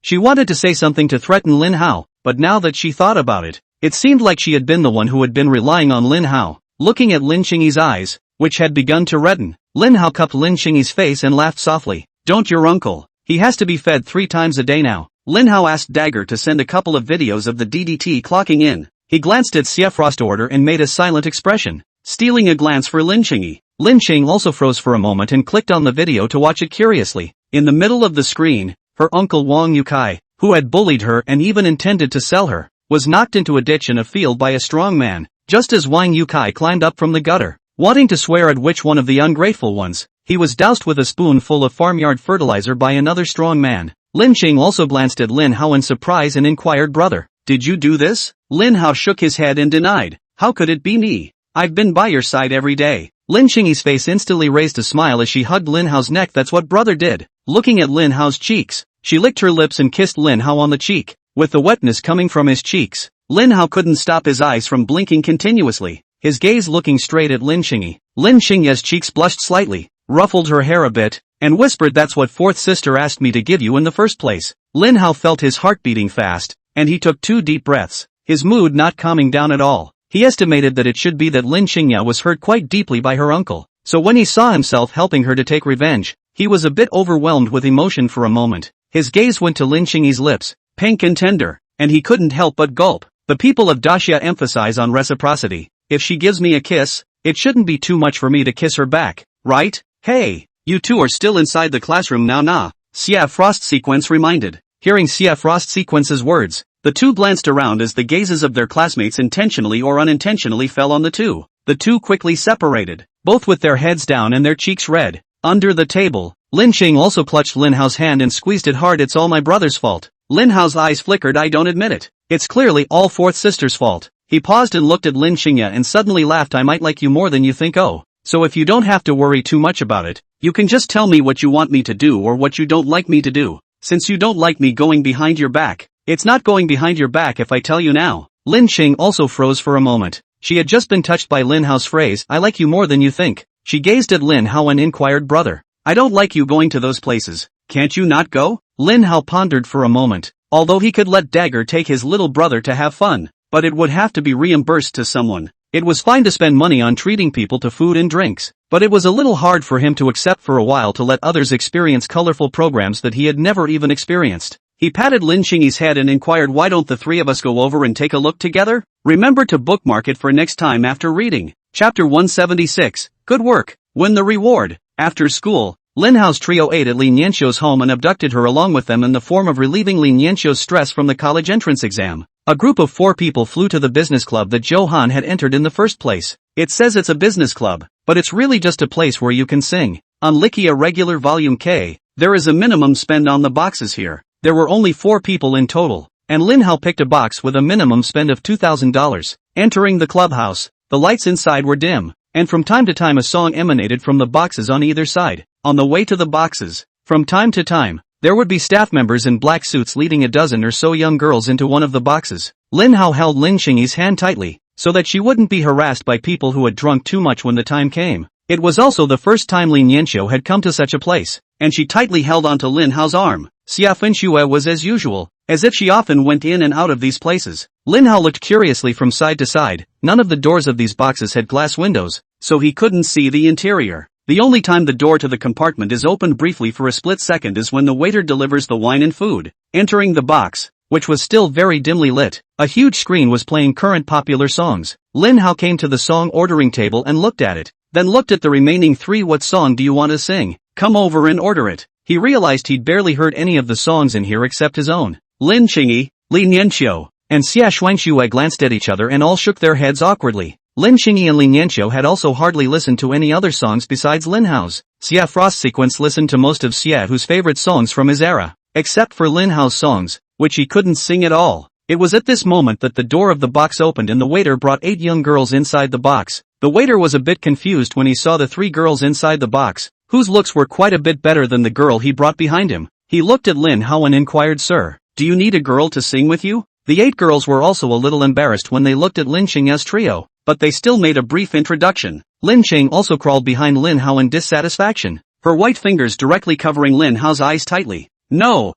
She wanted to say something to threaten Lin Hao, but now that she thought about it, it seemed like she had been the one who had been relying on Lin Hao. Looking at Lin Qingyi's eyes, which had begun to redden, Lin Hao cupped Lin Qingyi's face and laughed softly. Don't your uncle? He has to be fed 3 times a day now. Lin Hao asked Dagger to send a couple of videos of the DDT clocking in. He glanced at Xia Frost Order and made a silent expression, stealing a glance for Lin Qingyi. Lin Qing also froze for a moment and clicked on the video to watch it curiously. In the middle of the screen, her uncle Wang Yukai, who had bullied her and even intended to sell her, was knocked into a ditch in a field by a strong man, just as Wang Yukai climbed up from the gutter. Wanting to swear at which one of the ungrateful ones, he was doused with a spoonful of farmyard fertilizer by another strong man. Lin Qing also glanced at Lin Hao in surprise and inquired, brother, did you do this? Lin Hao shook his head and denied. How could it be me? I've been by your side every day. Lin Qingyi's face instantly raised a smile as she hugged Lin Hao's neck. That's what brother did. Looking at Lin Hao's cheeks, she licked her lips and kissed Lin Hao on the cheek. With the wetness coming from his cheeks, Lin Hao couldn't stop his eyes from blinking continuously, his gaze looking straight at Lin Qingyi. Lin Qingyi's cheeks blushed slightly, ruffled her hair a bit, and whispered, "That's what fourth sister asked me to give you in the first place." Lin Hao felt his heart beating fast, and he took 2 deep breaths, his mood not calming down at all. He estimated that it should be that Lin Qingya was hurt quite deeply by her uncle, so when he saw himself helping her to take revenge, he was a bit overwhelmed with emotion for a moment. His gaze went to Lin Qingyi's lips, pink and tender, and he couldn't help but gulp. The people of Daxia emphasize on reciprocity. If she gives me a kiss, it shouldn't be too much for me to kiss her back, right? Hey, you two are still inside the classroom now, nah? Xia Frost Sequence reminded. Hearing Xia Frost Sequence's words, the two glanced around as the gazes of their classmates intentionally or unintentionally fell on the two. The two quickly separated, both with their heads down and their cheeks red. Under the table, Lin Qing also clutched Lin Hao's hand and squeezed it hard. "It's all my brother's fault." Lin Hao's eyes flickered. "I don't admit it. It's clearly all fourth sister's fault." He paused and looked at Lin Qingya and suddenly laughed. "I might like you more than you think. Oh, so if you don't have to worry too much about it, you can just tell me what you want me to do or what you don't like me to do. Since you don't like me going behind your back, it's not going behind your back if I tell you now." Lin Qing also froze for a moment. She had just been touched by Lin Hao's phrase, "I like you more than you think." She gazed at Lin Hao and inquired, "Brother, I don't like you going to those places. Can't you not go?" Lin Hao pondered for a moment. Although he could let Dagger take his little brother to have fun, but it would have to be reimbursed to someone. It was fine to spend money on treating people to food and drinks, but it was a little hard for him to accept for a while to let others experience colorful programs that he had never even experienced. He patted Lin Qingyi's head and inquired, "Why don't the three of us go over and take a look together? Remember to bookmark it for next time after reading." Chapter 176, Good Work, Win the Reward. After school, Lin Hao's trio ate at Li Nianxiu's home and abducted her along with them in the form of relieving Li Nianxiu's stress from the college entrance exam. A group of 4 people flew to the business club that Zhou Han had entered in the first place. It says it's a business club, but it's really just a place where you can sing. On Likia Regular Volume K, there is a minimum spend on the boxes here. There were only 4 people in total, and Lin Hao picked a box with a minimum spend of $2,000. Entering the clubhouse, the lights inside were dim, and from time to time a song emanated from the boxes on either side. On the way to the boxes, from time to time, there would be staff members in black suits leading a dozen or so young girls into one of the boxes. Lin Hao held Lin Qingyi's hand tightly, so that she wouldn't be harassed by people who had drunk too much when the time came. It was also the first time Li Nianxiu had come to such a place, and she tightly held onto Lin Hao's arm. Xia Fenxue was as usual, as if she often went in and out of these places. Lin Hao looked curiously from side to side. None of the doors of these boxes had glass windows, so he couldn't see the interior. The only time the door to the compartment is opened briefly for a split second is when the waiter delivers the wine and food. Entering the box, which was still very dimly lit, a huge screen was playing current popular songs. Lin Hao came to the song ordering table and looked at it, then looked at the remaining 3. "What song do you want to sing? Come over and order it." He realized he'd barely heard any of the songs in here except his own. Lin Qingyi, Li Nianxiu, and Xia Shuangxue glanced at each other and all shook their heads awkwardly. Lin Qingyi and Li Nianxiu had also hardly listened to any other songs besides Lin Hao's. Xia Frost Sequence listened to most of Xia Hu's favorite songs from his era, except for Lin Hao's songs, which he couldn't sing at all. It was at this moment that the door of the box opened and the waiter brought 8 young girls inside the box. The waiter was a bit confused when he saw the 3 girls inside the box, whose looks were quite a bit better than the girl he brought behind him. He looked at Lin Hao and inquired, "Sir, do you need a girl to sing with you?" The 8 girls were also a little embarrassed when they looked at Lin Qingya's trio, but they still made a brief introduction. Lin Qing also crawled behind Lin Hao in dissatisfaction, her white fingers directly covering Lin Hao's eyes tightly. No,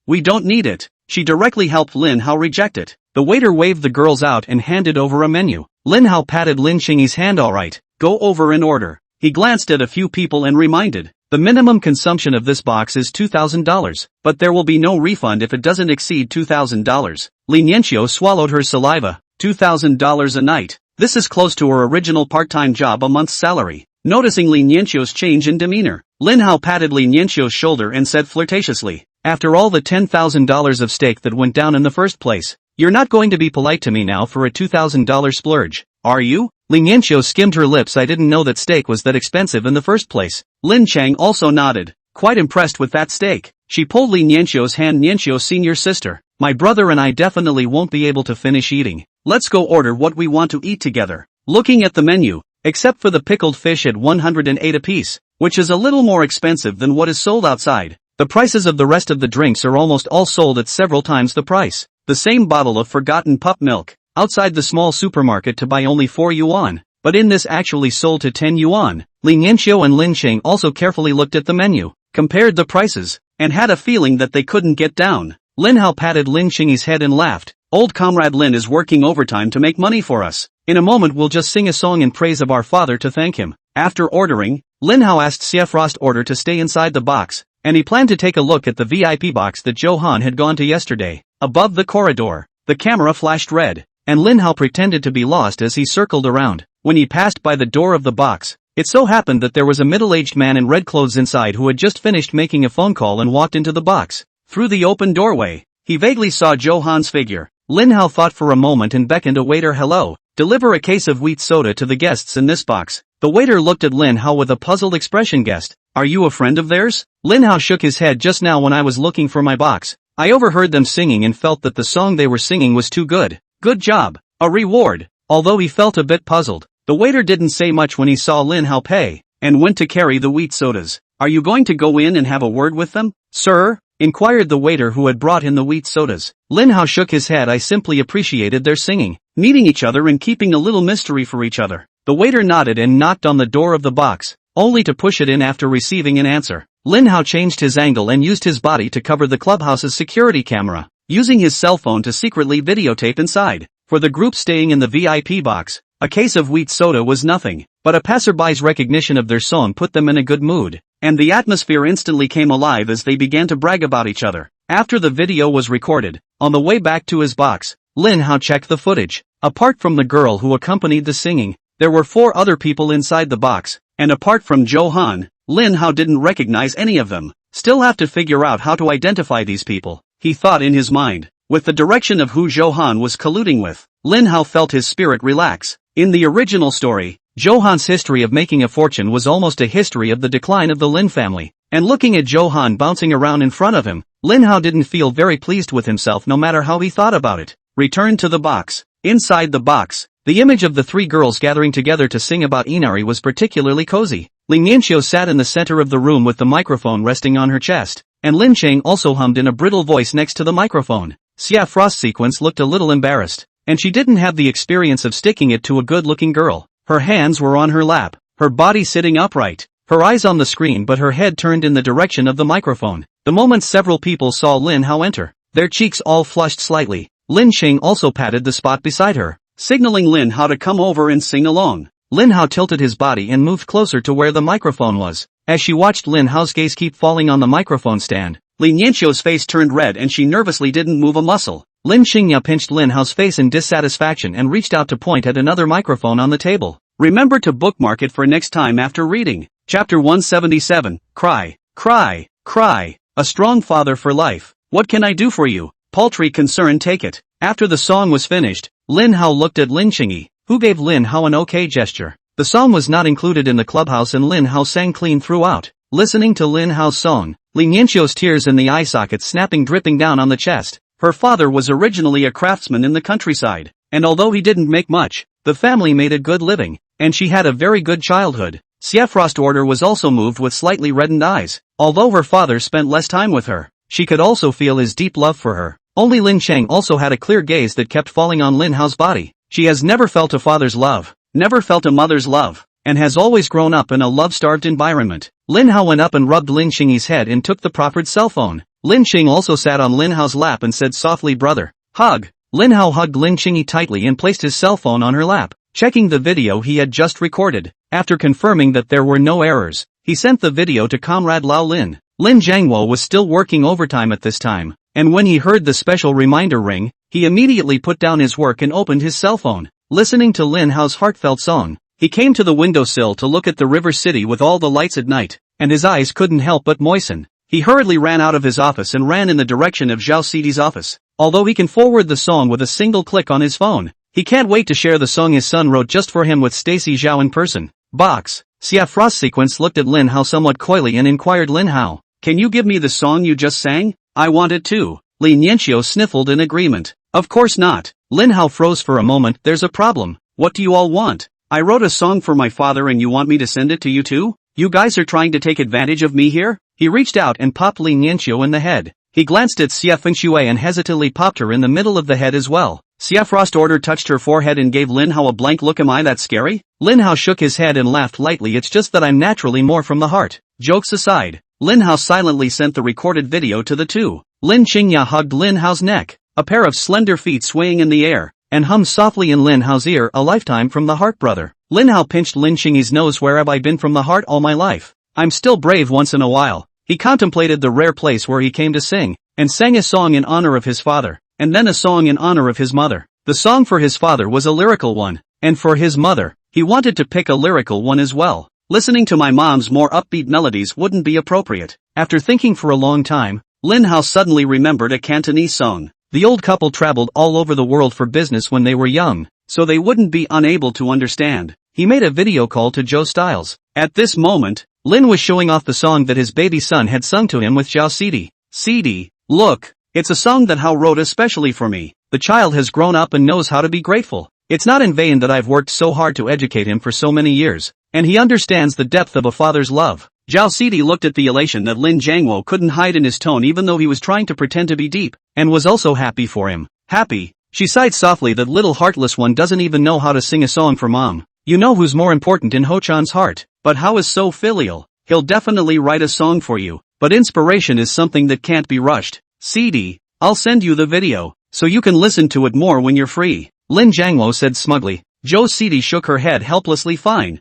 we don't need it." She directly helped Lin Hao reject it. The waiter waved the girls out and handed over a menu. Lin Hao patted Lin Qingyi's hand. "All right, go over and order." He glanced at a few people and reminded, "The minimum consumption of this box is $2,000, but there will be no refund if it doesn't exceed $2,000. Li Nianxiu swallowed her saliva. $2,000 a night. This is close to her original part-time job a month's salary. Noticing Li Nianxiu's change in demeanor, Lin Hao patted Li Nianxiu's shoulder and said flirtatiously, "After all the $10,000 of steak that went down in the first place, you're not going to be polite to me now for a $2,000 splurge, are you?" Li Nianxiu skimmed her lips. "I didn't know that steak was that expensive in the first place." Lin Chang also nodded, quite impressed with that steak. She pulled Li Nianxiu's hand. "Nianxiu senior sister, my brother and I definitely won't be able to finish eating. Let's go order what we want to eat together." Looking at the menu, except for the pickled fish at 108 apiece, which is a little more expensive than what is sold outside, the prices of the rest of the drinks are almost all sold at several times the price. The same bottle of forgotten pup milk, outside the small supermarket to buy only 4 yuan. but in this actually sold to 10 yuan. Lin Yanxiu and Lin Cheng also carefully looked at the menu, compared the prices, and had a feeling that they couldn't get down. Lin Hao patted Lin Cheng's head and laughed. Old comrade Lin is working overtime to make money for us. In a moment we'll just sing a song in praise of our father to thank him. After ordering, Lin Hao asked Xie Frost order to stay inside the box, and he planned to take a look at the VIP box that Zhou Han had gone to yesterday. Above the corridor, the camera flashed red, and Lin Hao pretended to be lost as he circled around. When he passed by the door of the box, it so happened that there was a middle-aged man in red clothes inside who had just finished making a phone call and walked into the box. Through the open doorway, he vaguely saw Zhou Han's figure. Lin Hao thought for a moment and beckoned a waiter. Hello, deliver a case of wheat soda to the guests in this box. The waiter looked at Lin Hao with a puzzled expression. Guest, are you a friend of theirs? Lin Hao shook his head. Just now when I was looking for my box, I overheard them singing and felt that the song they were singing was too good. Good job. A reward. Although he felt a bit puzzled, the waiter didn't say much when he saw Lin Hao pay, and went to carry the wheat sodas. Are you going to go in and have a word with them, sir? Inquired the waiter who had brought in the wheat sodas. Lin Hao shook his head. I simply appreciated their singing, meeting each other and keeping a little mystery for each other. The waiter nodded and knocked on the door of the box, only to push it in after receiving an answer. Lin Hao changed his angle and used his body to cover the clubhouse's security camera, using his cell phone to secretly videotape inside. For the group staying in the VIP box, a case of wheat soda was nothing, but a passerby's recognition of their song put them in a good mood, and the atmosphere instantly came alive as they began to brag about each other. After the video was recorded, on the way back to his box, Lin Hao checked the footage. Apart from the girl who accompanied the singing, there were 4 other people inside the box, and apart from Zhou Han, Lin Hao didn't recognize any of them. Still have to figure out how to identify these people, he thought in his mind. With the direction of who Zhou Han was colluding with, Lin Hao felt his spirit relax. In the original story, Zhou Han's history of making a fortune was almost a history of the decline of the Lin family, and looking at Zhou Han bouncing around in front of him, Lin Hao didn't feel very pleased with himself no matter how he thought about it. Returned to the box. Inside the box, the image of the 3 girls gathering together to sing about Inari was particularly cozy. Lin Yanxiu sat in the center of the room with the microphone resting on her chest, and Lin Cheng also hummed in a brittle voice next to the microphone. Xia Frost Sequence looked a little embarrassed, and she didn't have the experience of sticking it to a good-looking girl. Her hands were on her lap, her body sitting upright, her eyes on the screen but her head turned in the direction of the microphone. The moment several people saw Lin Hao enter, their cheeks all flushed slightly. Lin Cheng also patted the spot beside her, signaling Lin Hao to come over and sing along. Lin Hao tilted his body and moved closer to where the microphone was. As she watched Lin Hao's gaze keep falling on the microphone stand, Lin Yanxiu's face turned red and she nervously didn't move a muscle. Lin Xingya pinched Lin Hao's face in dissatisfaction and reached out to point at another microphone on the table. Remember to bookmark it for next time after reading. Chapter 177, Cry, Cry, Cry, A Strong Father for Life. What can I do for you? Paltry concern, take it. After the song was finished, Lin Hao looked at Lin Xingyi, who gave Lin Hao an okay gesture. The song was not included in the clubhouse and Lin Hao sang clean throughout. Listening to Lin Hao's song, Lin Yanxiu's tears in the eye sockets snapping dripping down on the chest. Her father was originally a craftsman in the countryside, and although he didn't make much, the family made a good living, and she had a very good childhood. Xia Frost Order was also moved with slightly reddened eyes. Although her father spent less time with her, she could also feel his deep love for her. Only Lin Cheng also had a clear gaze that kept falling on Lin Hao's body. She has never felt a father's love, never felt a mother's love, and has always grown up in a love-starved environment. Lin Hao went up and rubbed Lin Xingyi's head and took the proffered cell phone. Lin Xing also sat on Lin Hao's lap and said softly, brother, hug. Lin Hao hugged Lin Xingyi tightly and placed his cell phone on her lap, checking the video he had just recorded. After confirming that there were no errors, he sent the video to comrade Lao Lin. Lin Jiangwo was still working overtime at this time, and when he heard the special reminder ring, he immediately put down his work and opened his cell phone. Listening to Lin Hao's heartfelt song, he came to the windowsill to look at the river city with all the lights at night, and his eyes couldn't help but moisten. He hurriedly ran out of his office and ran in the direction of Zhao Sidi's office. Although he can forward the song with a single click on his phone, he can't wait to share the song his son wrote just for him with Stacy Zhao in person. Box. Xia Frost Sequence looked at Lin Hao somewhat coyly and inquired, Lin Hao, can you give me the song you just sang? I want it too. Lin Yanxiu sniffled in agreement. Of course not. Lin Hao froze for a moment. There's a problem. What do you all want? I wrote a song for my father and you want me to send it to you too? You guys are trying to take advantage of me here? He reached out and popped Lin Yanxiu in the head. He glanced at Xia Fengxue and hesitantly popped her in the middle of the head as well. Frost order touched her forehead and gave Lin Hao a blank look. Am I that scary? Lin Hao shook his head and laughed lightly. It's just that I'm naturally more from the heart. Jokes aside, Lin Hao silently sent the recorded video to the two. Lin Qingya hugged Lin Hao's neck, a pair of slender feet swaying in the air, and hummed softly in Lin Hao's ear, a lifetime from the heart, brother. Lin Hao pinched Lin Qingyi's nose. Where have I been from the heart all my life? I'm still brave once in a while. He contemplated the rare place where he came to sing, and sang a song in honor of his father, and then a song in honor of his mother. The song for his father was a lyrical one, and for his mother, he wanted to pick a lyrical one as well. Listening to my mom's more upbeat melodies wouldn't be appropriate. After thinking for a long time, Lin Hao suddenly remembered a Cantonese song. The old couple traveled all over the world for business when they were young, so they wouldn't be unable to understand. He made a video call to Joe Styles. At this moment, Lin was showing off the song that his baby son had sung to him with Zhao Cidi. Cidi, look, it's a song that Hao wrote especially for me. The child has grown up and knows how to be grateful. It's not in vain that I've worked so hard to educate him for so many years, and he understands the depth of a father's love. Zhao Cidi looked at the elation that Lin Jiangwo couldn't hide in his tone, even though he was trying to pretend to be deep, and was also happy for him. Happy? She sighed softly. That little heartless one doesn't even know how to sing a song for mom. You know who's more important in Ho-chan's heart, but Hao is so filial. He'll definitely write a song for you, but inspiration is something that can't be rushed. Cidi, I'll send you the video, so you can listen to it more when you're free, Lin Jiangwo said smugly. Zhao Cidi shook her head helplessly. Fine,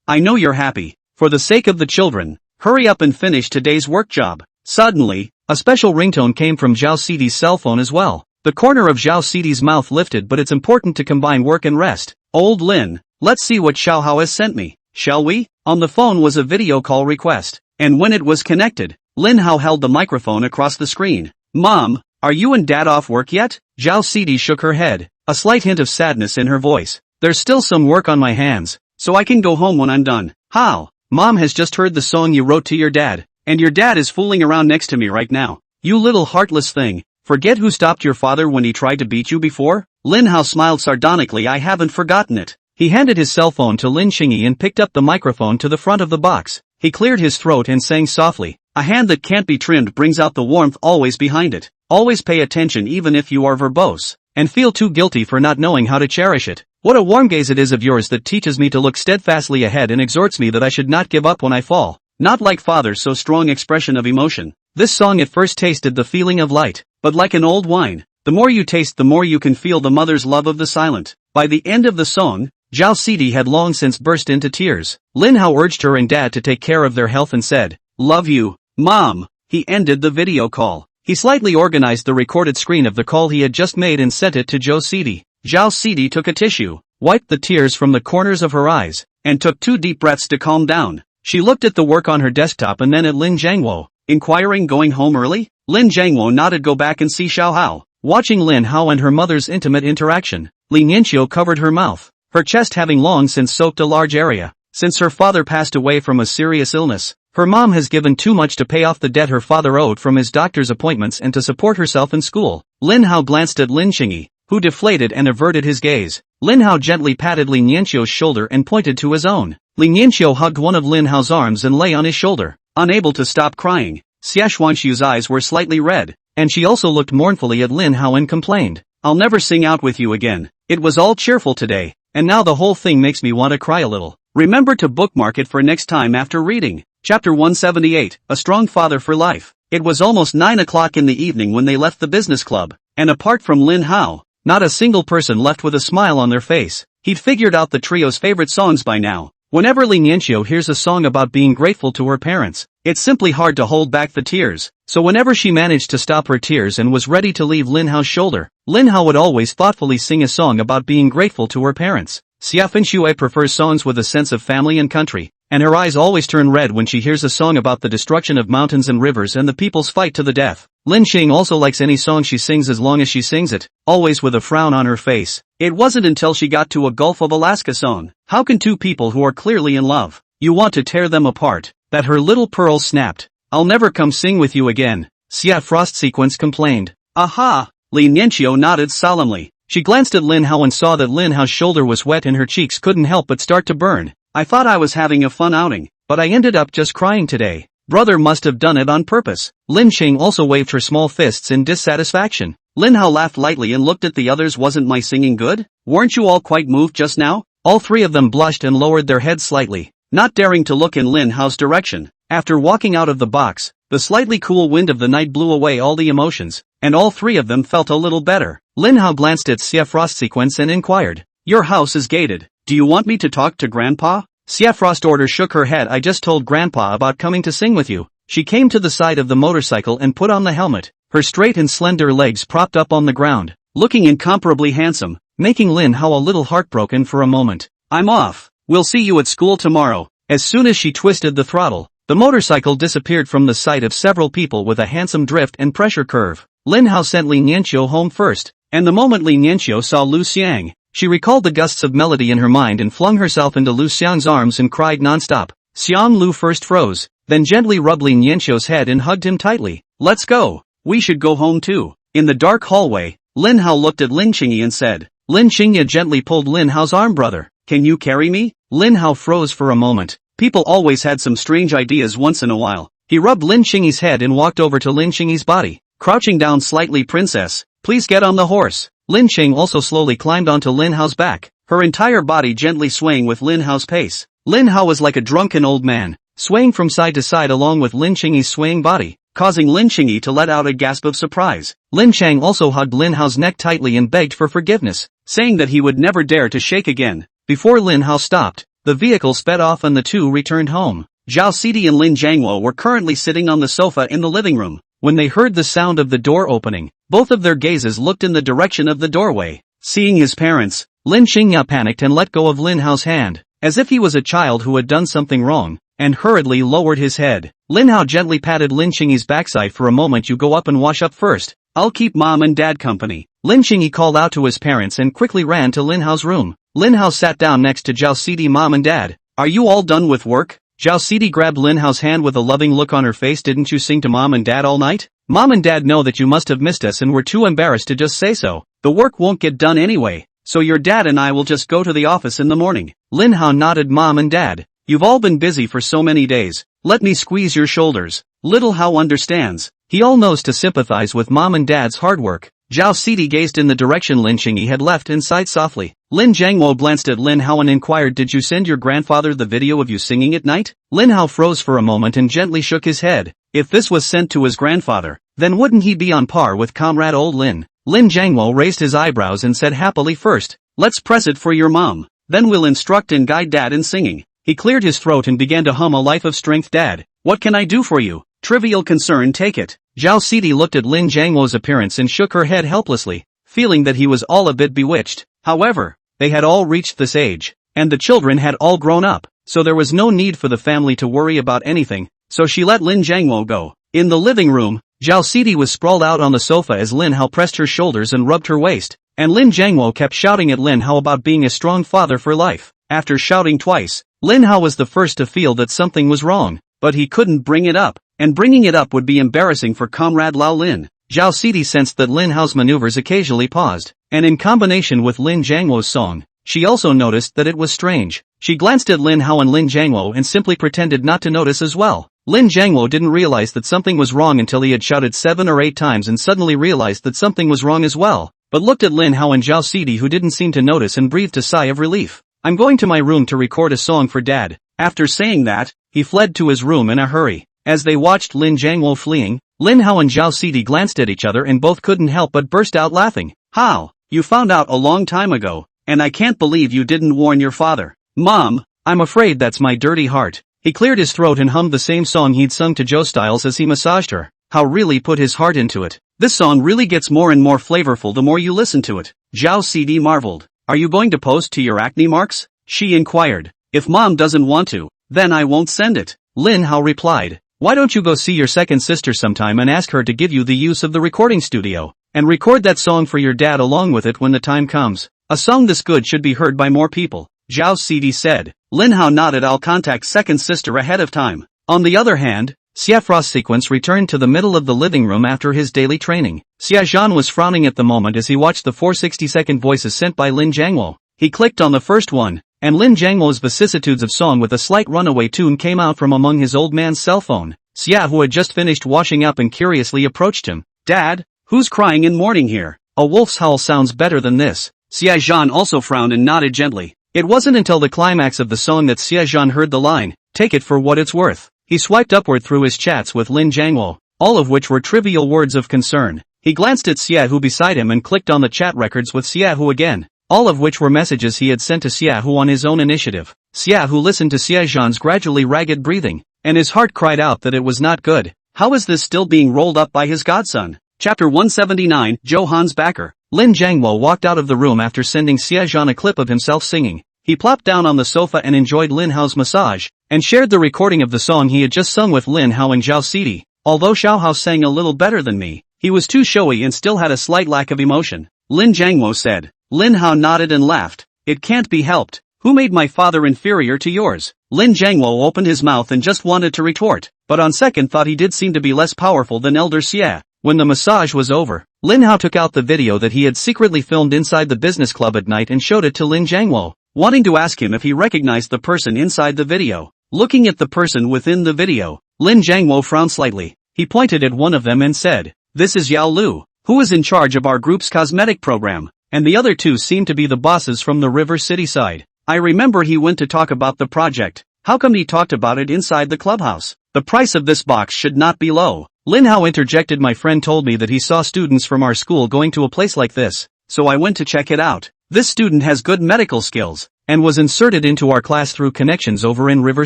I know you're happy. For the sake of the children, hurry up and finish today's work job. Suddenly, a special ringtone came from Zhao Cidi's cell phone as well. The corner of Zhao Cidi's mouth lifted. But it's important to combine work and rest. Old Lin, let's see what Xiao Hao has sent me, shall we? On the phone was a video call request, and when it was connected, Lin Hao held the microphone across the screen. Mom, are you and Dad off work yet? Zhao Cidi shook her head, a slight hint of sadness in her voice. There's still some work on my hands, so I can go home when I'm done. How? Mom has just heard the song you wrote to your dad, and your dad is fooling around next to me right now. You little heartless thing, forget who stopped your father when he tried to beat you before? Lin Hao smiled sardonically. I haven't forgotten it. He handed his cell phone to Lin Qingyi and picked up the microphone to the front of the box. He cleared his throat and sang softly. A hand that can't be trimmed brings out the warmth always behind it. Always pay attention even if you are verbose, and feel too guilty for not knowing how to cherish it. What a warm gaze it is of yours that teaches me to look steadfastly ahead and exhorts me that I should not give up when I fall. Not like father, so strong expression of emotion. This song at first tasted the feeling of light, but like an old wine, the more you taste the more you can feel the mother's love of the silent. By the end of the song, Zhao Cidi had long since burst into tears. Lin Hao urged her and Dad to take care of their health and said, "Love you, Mom." He ended the video call. He slightly organized the recorded screen of the call he had just made and sent it to Zhao Cidi. Zhao Cidi took a tissue, wiped the tears from the corners of her eyes, and took 2 deep breaths to calm down. She looked at the work on her desktop and then at Lin Jiangwo, inquiring, going home early? Lin Jiangwo nodded. Go back and see Xiao Hao. Watching Lin Hao and her mother's intimate interaction, Li Nianqiu covered her mouth, her chest having long since soaked a large area. Since her father passed away from a serious illness, her mom has given too much to pay off the debt her father owed from his doctor's appointments and to support herself in school. Lin Hao glanced at Lin Qingyi, who deflated and averted his gaze. Lin Hao gently patted Li Nianqiu's shoulder and pointed to his own. Li Nianqiu hugged one of Lin Hao's arms and lay on his shoulder, unable to stop crying. Xia Xuanxiu's eyes were slightly red, and she also looked mournfully at Lin Hao and complained, "I'll never sing out with you again. It was all cheerful today, and now the whole thing makes me want to cry a little." Remember to bookmark it for next time after reading. Chapter 178, A Strong Father for Life. It was almost 9 o'clock in the evening when they left the business club, and apart from Lin Hao, not a single person left with a smile on their face. He'd figured out the trio's favorite songs by now. Whenever Li Nianqiu hears a song about being grateful to her parents, it's simply hard to hold back the tears. So whenever she managed to stop her tears and was ready to leave Lin Hao's shoulder, Lin Hao would always thoughtfully sing a song about being grateful to her parents. Xia Finxue prefers songs with a sense of family and country, and her eyes always turn red when she hears a song about the destruction of mountains and rivers and the people's fight to the death. Lin Xing also likes any song she sings as long as she sings it, always with a frown on her face. It wasn't until she got to a Gulf of Alaska song, "How can two people who are clearly in love, you want to tear them apart," that her little pearl snapped. "I'll never come sing with you again," Xia Frost Sequence complained. "Aha!" Li Nianqiu nodded solemnly. She glanced at Lin Hao and saw that Lin Hao's shoulder was wet and her cheeks couldn't help but start to burn. "I thought I was having a fun outing, but I ended up just crying today. Brother must have done it on purpose." Lin Xing also waved her small fists in dissatisfaction. Lin Hao laughed lightly and looked at the others. Wasn't my singing good? Weren't you all quite moved just now? All three of them blushed and lowered their heads slightly, not daring to look in Lin Hao's direction. After walking out of the box, the slightly cool wind of the night blew away all the emotions, and all three of them felt a little better. Lin Hao glanced at Xia Frost sequence and inquired, "Your house is gated. Do you want me to talk to Grandpa?" Xia Frost order shook her head. "I just told Grandpa about coming to sing with you." She came to the side of the motorcycle and put on the helmet, her straight and slender legs propped up on the ground, looking incomparably handsome, making Lin Hao a little heartbroken for a moment. "I'm off. We'll see you at school tomorrow." As soon as she twisted the throttle, the motorcycle disappeared from the sight of several people with a handsome drift and pressure curve. Lin Hao sent Li Nianqiu home first, and the moment Li Nianqiu saw Lu Xiang, she recalled the gusts of melody in her mind and flung herself into Lu Xiang's arms and cried non-stop. Xiang Lu first froze, then gently rubbed Li Nianqiu's head and hugged him tightly. "Let's go. We should go home too." In the dark hallway, Lin Hao looked at Lin Qingyi and said. Lin Qingyi gently pulled Lin Hao's arm. "Brother, can you carry me?" Lin Hao froze for a moment. People always had some strange ideas once in a while. He rubbed Lin Qingyi's head and walked over to Lin Qingyi's body, crouching down slightly. "Princess, please get on the horse." Lin Qing also slowly climbed onto Lin Hao's back, her entire body gently swaying with Lin Hao's pace. Lin Hao was like a drunken old man, swaying from side to side along with Lin Qingyi's swaying body, causing Lin Qingyi to let out a gasp of surprise. Lin Chang also hugged Lin Hao's neck tightly and begged for forgiveness, saying that he would never dare to shake again. Before Lin Hao stopped, the vehicle sped off and the two returned home. Zhao Sidi and Lin Jiangwo were currently sitting on the sofa in the living room. When they heard the sound of the door opening, both of their gazes looked in the direction of the doorway. Seeing his parents, Lin Qingya panicked and let go of Lin Hao's hand, as if he was a child who had done something wrong, and hurriedly lowered his head. Lin Hao gently patted Lin Qingyi's backside. "For a moment you go up and wash up first. I'll keep Mom and Dad company." Lin Qingyi called out to his parents and quickly ran to Lin Hao's room. Lin Hao sat down next to Zhao Sidi. "Mom and Dad, are you all done with work?" Zhao Sidi grabbed Lin Hao's hand with a loving look on her face. "Didn't you sing to Mom and Dad all night? Mom and Dad know that you must have missed us and were too embarrassed to just say so. The work won't get done anyway, so your dad and I will just go to the office in the morning." Lin Hao nodded. "Mom and Dad, you've all been busy for so many days. Let me squeeze your shoulders." Little Hao understands. He all knows to sympathize with Mom and Dad's hard work. Zhao Sidi gazed in the direction Lin Qingyi had left and sighed softly. Lin Jiangwo glanced at Lin Hao and inquired, "Did you send your grandfather the video of you singing at night?" Lin Hao froze for a moment and gently shook his head. If this was sent to his grandfather, then wouldn't he be on par with comrade old Lin? Lin Jiangwo raised his eyebrows and said happily, "First, let's press it for your mom. Then we'll instruct and guide Dad in singing." He cleared his throat and began to hum "A Life of Strength." "Dad, what can I do for you?" "Trivial concern, take it." Zhao Sidi looked at Lin Jiangwo's appearance and shook her head helplessly, feeling that he was all a bit bewitched. However, they had all reached this age, and the children had all grown up, so there was no need for the family to worry about anything, so she let Lin Jiangwo go. In the living room, Zhao Sidi was sprawled out on the sofa as Lin Hao pressed her shoulders and rubbed her waist, and Lin Jiangwo kept shouting at Lin Hao about being a strong father for life. After shouting twice, Lin Hao was the first to feel that something was wrong, but he couldn't bring it up, and bringing it up would be embarrassing for comrade Lao Lin. Zhao Sidi sensed that Lin Hao's maneuvers occasionally paused, and in combination with Lin Jiangwo's song, she also noticed that it was strange. She glanced at Lin Hao and Lin Jiangwo and simply pretended not to notice as well. Lin Jiangwo didn't realize that something was wrong until he had shouted 7 or 8 times and suddenly realized that something was wrong as well, but looked at Lin Hao and Zhao Sidi, who didn't seem to notice, and breathed a sigh of relief. "I'm going to my room to record a song for Dad." After saying that, he fled to his room in a hurry. As they watched Lin Jiangwo fleeing, Lin Hao and Zhao Sidi glanced at each other and both couldn't help but burst out laughing. "How? You found out a long time ago, and I can't believe you didn't warn your father." "Mom, I'm afraid that's my dirty heart." He cleared his throat and hummed the same song he'd sung to Joe Styles as he massaged her. How really put his heart into it. "This song really gets more and more flavorful the more you listen to it." Zhao Sidi marveled. "Are you going to post to your acne marks?" she inquired. "If Mom doesn't want to, then I won't send it." Lin Hao replied. "Why don't you go see your second sister sometime and ask her to give you the use of the recording studio, and record that song for your dad along with it when the time comes. A song this good should be heard by more people," Zhao Sidi said. Lin Hao nodded. "I'll contact second sister ahead of time." On the other hand, Xia Frost sequence returned to the middle of the living room after his daily training. Xia Zhan was frowning at the moment as he watched the 4 60-second voices sent by Lin Jiangwo. He clicked on the first one, and Lin Jiangwo's vicissitudes of song with a slight runaway tune came out from among his old man's cell phone. Xia, who had just finished washing up and curiously approached him. "Dad, Who's crying in mourning here? A wolf's howl sounds better than this. Xie Zhan also frowned and nodded gently. It wasn't until the climax of the song that Xie Zhan heard the line, "Take it for what it's worth." He swiped upward through his chats with Lin Jiangwo, all of which were trivial words of concern. He glanced at Xiaohu beside him and clicked on the chat records with Xiaohu again, all of which were messages he had sent to Xiaohu on his own initiative. Xiaohu listened to Xie Zhan's gradually ragged breathing, and his heart cried out that it was not good. How is this still being rolled up by his godson? Chapter 179, Johan's backer. Lin Jiangwo walked out of the room after sending Xie Zhan a clip of himself singing. He plopped down on the sofa and enjoyed Lin Hao's massage, and shared the recording of the song he had just sung with Lin Hao and Zhao Sidi. Although Xiao Hao sang a little better than me, he was too showy and still had a slight lack of emotion. Lin Jiangwo said. Lin Hao nodded and laughed. It can't be helped. Who made my father inferior to yours? Lin Jiangwo opened his mouth and just wanted to retort, but on second thought he did seem to be less powerful than Elder Xie. When the massage was over, Lin Hao took out the video that he had secretly filmed inside the business club at night and showed it to Lin Jiangwo, wanting to ask him if he recognized the person inside the video. Looking at the person within the video, Lin Jiangwo frowned slightly. He pointed at one of them and said, "This is Yao Lu, who is in charge of our group's cosmetic program, and the other two seem to be the bosses from the River City side. I remember he went to talk about the project. How come he talked about it inside the clubhouse? The price of this box should not be low." Lin Hao interjected. "My friend told me that he saw students from our school going to a place like this, so I went to check it out. This student has good medical skills, and was inserted into our class through connections over in River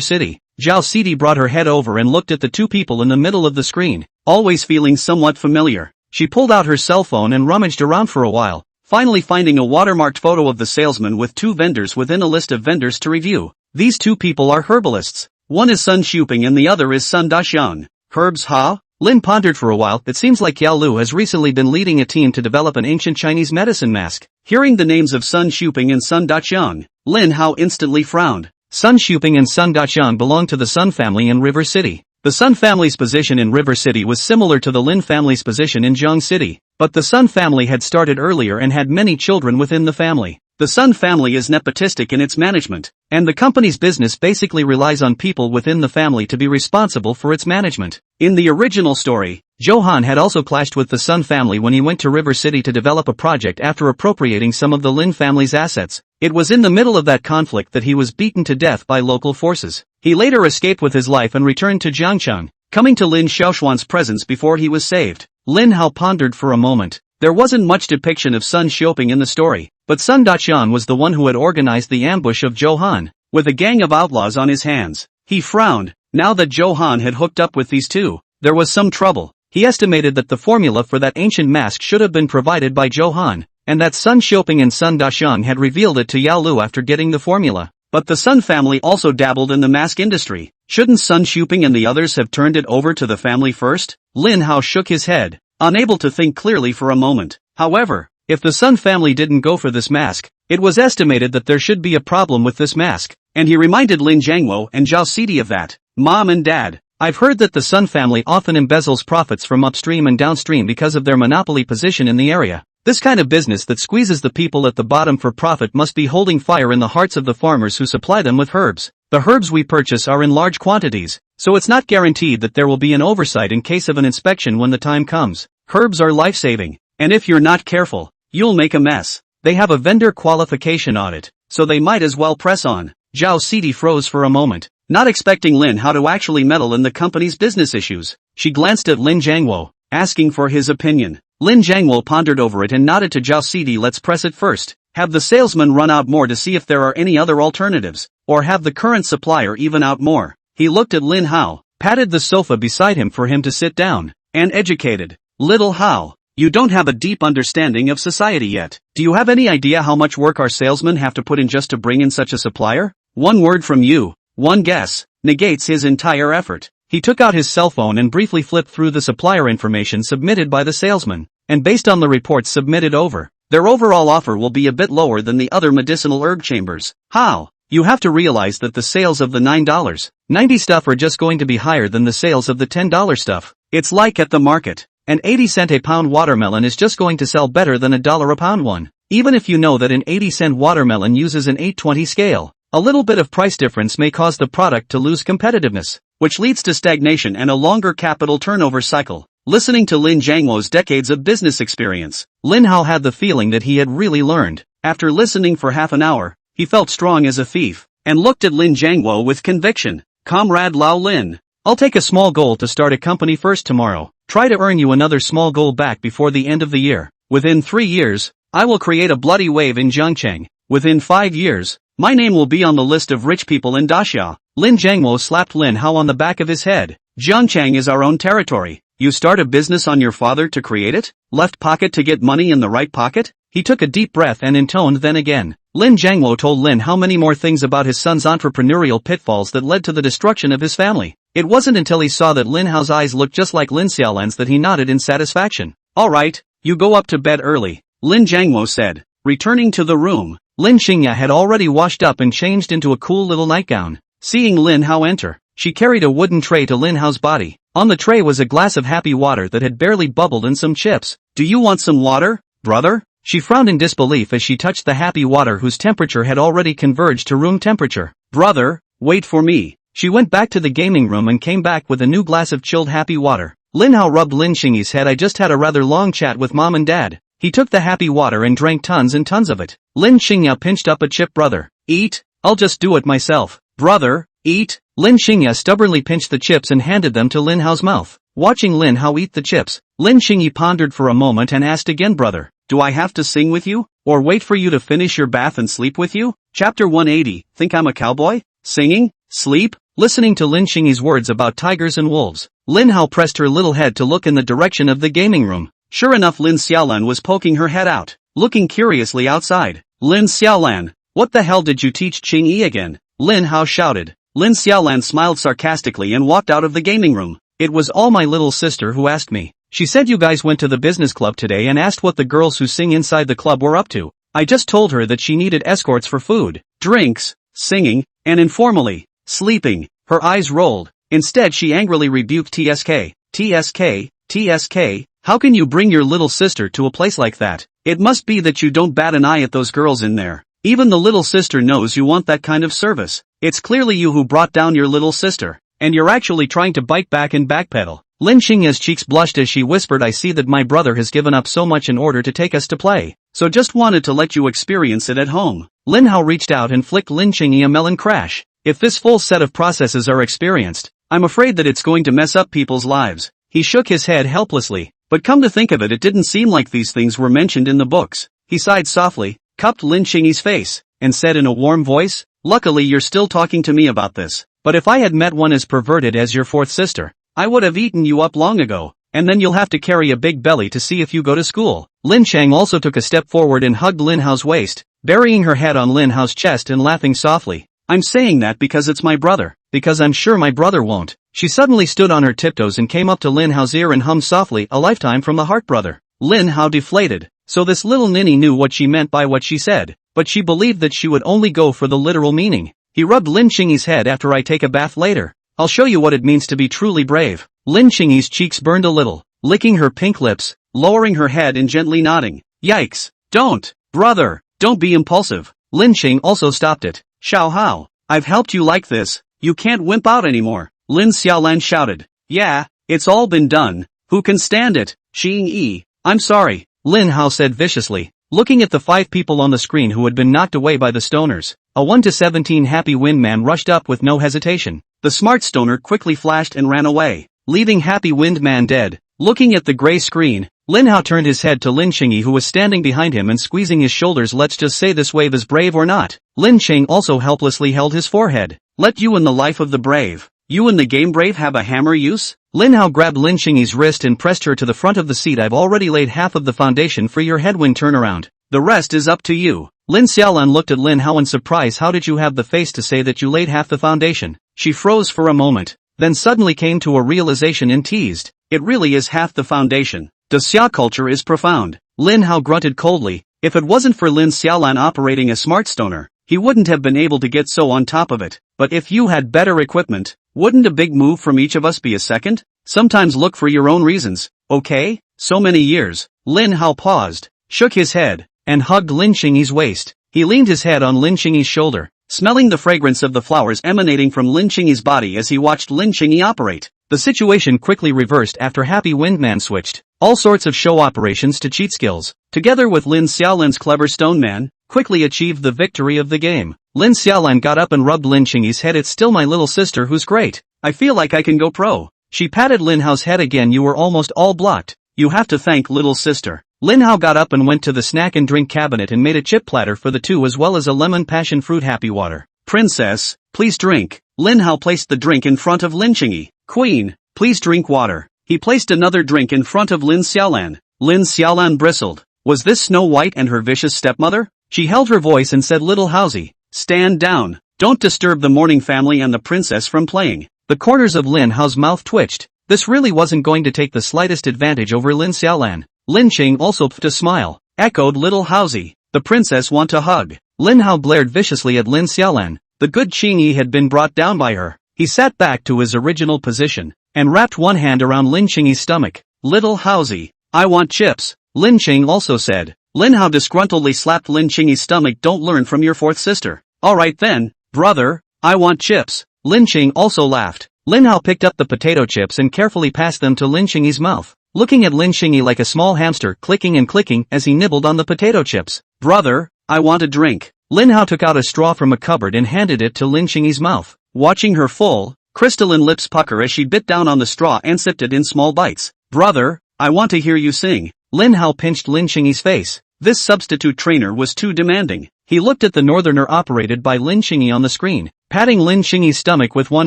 City." Zhao Sidi brought her head over and looked at the two people in the middle of the screen, always feeling somewhat familiar. She pulled out her cell phone and rummaged around for a while, finally finding a watermarked photo of the salesman with two vendors within a list of vendors to review. These two people are herbalists. One is Sun Shuping and the other is Sun Daxiang. Herbs, huh? Lin pondered for a while. It seems like Yao Lu has recently been leading a team to develop an ancient Chinese medicine mask. Hearing the names of Sun Shuping and Sun Daxiang, Lin Hao instantly frowned. Sun Shuping and Sun Daxiang belonged to the Sun family in River City. The Sun family's position in River City was similar to the Lin family's position in Zhang City, but the Sun family had started earlier and had many children within the family. The Sun family is nepotistic in its management, and the company's business basically relies on people within the family to be responsible for its management. In the original story, Johan had also clashed with the Sun family when he went to River City to develop a project after appropriating some of the Lin family's assets. It was in the middle of that conflict that he was beaten to death by local forces. He later escaped with his life and returned to Jiangcheng, coming to Lin Xiaoshuan's presence before he was saved. Lin Hao pondered for a moment. There wasn't much depiction of Sun Xiuping in the story, but Sun Daqian was the one who had organized the ambush of Johan, with a gang of outlaws on his hands. He frowned. Now that Johan had hooked up with these two, there was some trouble. He estimated that the formula for that ancient mask should have been provided by Johan, and that Sun Xiuping and Sun Daxiang had revealed it to Yao Lu after getting the formula. But the Sun family also dabbled in the mask industry. Shouldn't Sun Xiuping and the others have turned it over to the family first? Lin Hao shook his head, unable to think clearly for a moment. However, if the Sun family didn't go for this mask, it was estimated that there should be a problem with this mask, and he reminded Lin Jiangwo and Zhao Sidi of that. Mom and Dad, I've heard that the Sun family often embezzles profits from upstream and downstream because of their monopoly position in the area. This kind of business that squeezes the people at the bottom for profit must be holding fire in the hearts of the farmers who supply them with herbs. The herbs we purchase are in large quantities, so it's not guaranteed that there will be an oversight in case of an inspection when the time comes. Herbs are life-saving, and if you're not careful, you'll make a mess. They have a vendor qualification audit, so they might as well press on. Zhao Sidi froze for a moment, not expecting Lin Hao to actually meddle in the company's business issues. She glanced at Lin Jiangwo, asking for his opinion. Lin Jiangwo pondered over it and nodded to Zhao Sidi. Let's press it first. Have the salesman run out more to see if there are any other alternatives, or have the current supplier even out more. He looked at Lin Hao, patted the sofa beside him for him to sit down, and educated. Little Hao, you don't have a deep understanding of society yet. Do you have any idea how much work our salesmen have to put in just to bring in such a supplier? One word from you, one guess, negates his entire effort. He took out his cell phone and briefly flipped through the supplier information submitted by the salesman, and based on the reports submitted over, their overall offer will be a bit lower than the other medicinal herb chambers. How? You have to realize that the sales of the $9.90 stuff are just going to be higher than the sales of the $10 stuff. It's like at the market. An 80-cent a pound watermelon is just going to sell better than $1 a pound one. Even if you know that an 80-cent watermelon uses an 820 scale, a little bit of price difference may cause the product to lose competitiveness, which leads to stagnation and a longer capital turnover cycle. Listening to Lin Jiangwo's decades of business experience, Lin Hao had the feeling that he had really learned. After listening for half an hour, he felt strong as a thief, and looked at Lin Jiangwo with conviction. Comrade Lao Lin, I'll take a small goal to start a company first tomorrow. Try to earn you another small goal back before the end of the year. Within 3 years, I will create a bloody wave in Zhangcheng. Within 5 years, my name will be on the list of rich people in Daxia. Lin Jiangwo slapped Lin Hao on the back of his head. Zhangcheng is our own territory. You start a business on your father to create it? Left pocket to get money in the right pocket? He took a deep breath and intoned then again. Lin Jiangwo told Lin Hao many more things about his son's entrepreneurial pitfalls that led to the destruction of his family. It wasn't until he saw that Lin Hao's eyes looked just like Lin Xiaolan's that he nodded in satisfaction. Alright, you go up to bed early, Lin Jiangwo said. Returning to the room, Lin Xingya had already washed up and changed into a cool little nightgown. Seeing Lin Hao enter, she carried a wooden tray to Lin Hao's body. On the tray was a glass of happy water that had barely bubbled and some chips. Do you want some water, brother? She frowned in disbelief as she touched the happy water whose temperature had already converged to room temperature. Brother, wait for me. She went back to the gaming room and came back with a new glass of chilled happy water. Lin Hao rubbed Lin Xingyi's head. I just had a rather long chat with mom and dad. He took the happy water and drank tons and tons of it. Lin Xingya pinched up a chip. Brother, eat, I'll just do it myself. Brother, eat. Lin Xingya stubbornly pinched the chips and handed them to Lin Hao's mouth. Watching Lin Hao eat the chips, Lin Xingyi pondered for a moment and asked again, brother, do I have to sing with you? Or wait for you to finish your bath and sleep with you? Chapter 180, think I'm a cowboy? Singing? Sleep? Listening to Lin Xingyi's words about tigers and wolves, Lin Hao pressed her little head to look in the direction of the gaming room. Sure enough, Lin Xiaolan was poking her head out, looking curiously outside. Lin Xiaolan, what the hell did you teach Qingyi again? Lin Hao shouted. Lin Xiaolan smiled sarcastically and walked out of the gaming room. It was all my little sister who asked me. She said you guys went to the business club today and asked what the girls who sing inside the club were up to. I just told her that she needed escorts for food, drinks, singing, and informally, sleeping. Her eyes rolled. Instead she angrily rebuked TSK. TSK, how can you bring your little sister to a place like that? It must be that you don't bat an eye at those girls in there. Even the little sister knows you want that kind of service. It's clearly you who brought down your little sister. And you're actually trying to bite back and backpedal. Lin Xingya's cheeks blushed as she whispered, I see that my brother has given up so much in order to take us to play. So just wanted to let you experience it at home. Lin Hao reached out and flicked Lin Xingyi a melon crash. If this full set of processes are experienced, I'm afraid that it's going to mess up people's lives. He shook his head helplessly. But come to think of it, it didn't seem like these things were mentioned in the books. He sighed softly, cupped Lin Xingyi's face, and said in a warm voice, luckily you're still talking to me about this. But if I had met one as perverted as your fourth sister, I would have eaten you up long ago, and then you'll have to carry a big belly to see if you go to school. Lin Chang also took a step forward and hugged Lin Hao's waist, burying her head on Lin Hao's chest and laughing softly. I'm saying that because it's my brother, because I'm sure my brother won't. She suddenly stood on her tiptoes and came up to Lin Hao's ear and hummed softly, a lifetime from the heart, brother. Lin Hao deflated. So this little ninny knew what she meant by what she said, but she believed that she would only go for the literal meaning. He rubbed Lin Xingyi's head. After I take a bath later, I'll show you what it means to be truly brave. Lin Xingyi's cheeks burned a little, licking her pink lips, lowering her head and gently nodding. Yikes! Don't! Brother! Don't be impulsive. Lin Xing also stopped it. Xiao Hao, I've helped you like this. You can't wimp out anymore. Lin Xiaolan shouted. Yeah, it's all been done. Who can stand it? Xing Yi, I'm sorry, Lin Hao said viciously, looking at the 5 people on the screen who had been knocked away by the stoners. A 1-17 Happy Wind Man rushed up with no hesitation. The smart stoner quickly flashed and ran away, leaving Happy Wind Man dead. Looking at the gray screen, Lin Hao turned his head to Lin Xingyi, who was standing behind him and squeezing his shoulders. Let's just say this wave is brave or not. Lin Xing also helplessly held his forehead. Let you in the life of the brave. You in the game brave have a hammer use? Lin Hao grabbed Lin Xingyi's wrist and pressed her to the front of the seat. I've already laid half of the foundation for your headwind turnaround. The rest is up to you. Lin Xiaolan looked at Lin Hao in surprise. How did you have the face to say that you laid half the foundation? She froze for a moment, then suddenly came to a realization and teased. It really is half the foundation. The Xia culture is profound. Lin Hao grunted coldly. If it wasn't for Lin Xiaolan operating a smart stoner, he wouldn't have been able to get so on top of it. But if you had better equipment, wouldn't a big move from each of us be a second? Sometimes look for your own reasons, okay? So many years. Lin Hao paused, shook his head, and hugged Lin Xingyi's waist. He leaned his head on Lin Xingyi's shoulder. smelling the fragrance of the flowers emanating from Lin Qingyi's body as he watched Lin Qingyi operate. The situation quickly reversed after Happy Windman switched all sorts of show operations to cheat skills, together with Lin Xiaolan's clever stone man, quickly achieved the victory of the game. Lin Xiaolan got up and rubbed Lin Qingyi's head. It's still my little sister who's great. I feel like I can go pro. She patted Lin Hao's head again. You were almost all blocked. You have to thank little sister. Lin Hao got up and went to the snack and drink cabinet and made a chip platter for the two as well as a lemon passion fruit happy water. Princess, please drink. Lin Hao placed the drink in front of Lin Qingyi. Queen, please drink water. He placed another drink in front of Lin Xiaolan. Lin Xiaolan bristled. Was this Snow White and her vicious stepmother? She held her voice and said, Little Haozi, stand down. Don't disturb the mourning family and the princess from playing. The corners of Lin Hao's mouth twitched. This really wasn't going to take the slightest advantage over Lin Xiaolan. Lin Qing also pfft a smile. Echoed Little Haozi. The princess want a hug. Lin Hao blared viciously at Lin Xiaolan. The good Qingyi had been brought down by her. He sat back to his original position and wrapped one hand around Lin Qingyi's stomach. Little Haozi, I want chips. Lin Qing also said. Lin Hao disgruntledly slapped Lin Qingyi's stomach. Don't learn from your fourth sister. Alright then, brother, I want chips. Lin Qing also laughed. Lin Hao picked up the potato chips and carefully passed them to Lin Qingyi's mouth, looking at Lin Qingyi like a small hamster clicking and clicking as he nibbled on the potato chips. Brother, I want a drink. Lin Hao took out a straw from a cupboard and handed it to Lin Qingyi's mouth, watching her full, crystalline lips pucker as she bit down on the straw and sipped it in small bites. Brother, I want to hear you sing. Lin Hao pinched Lin Qingyi's face. This substitute trainer was too demanding. He looked at the northerner operated by Lin Qingyi on the screen, patting Lin Qingyi's stomach with one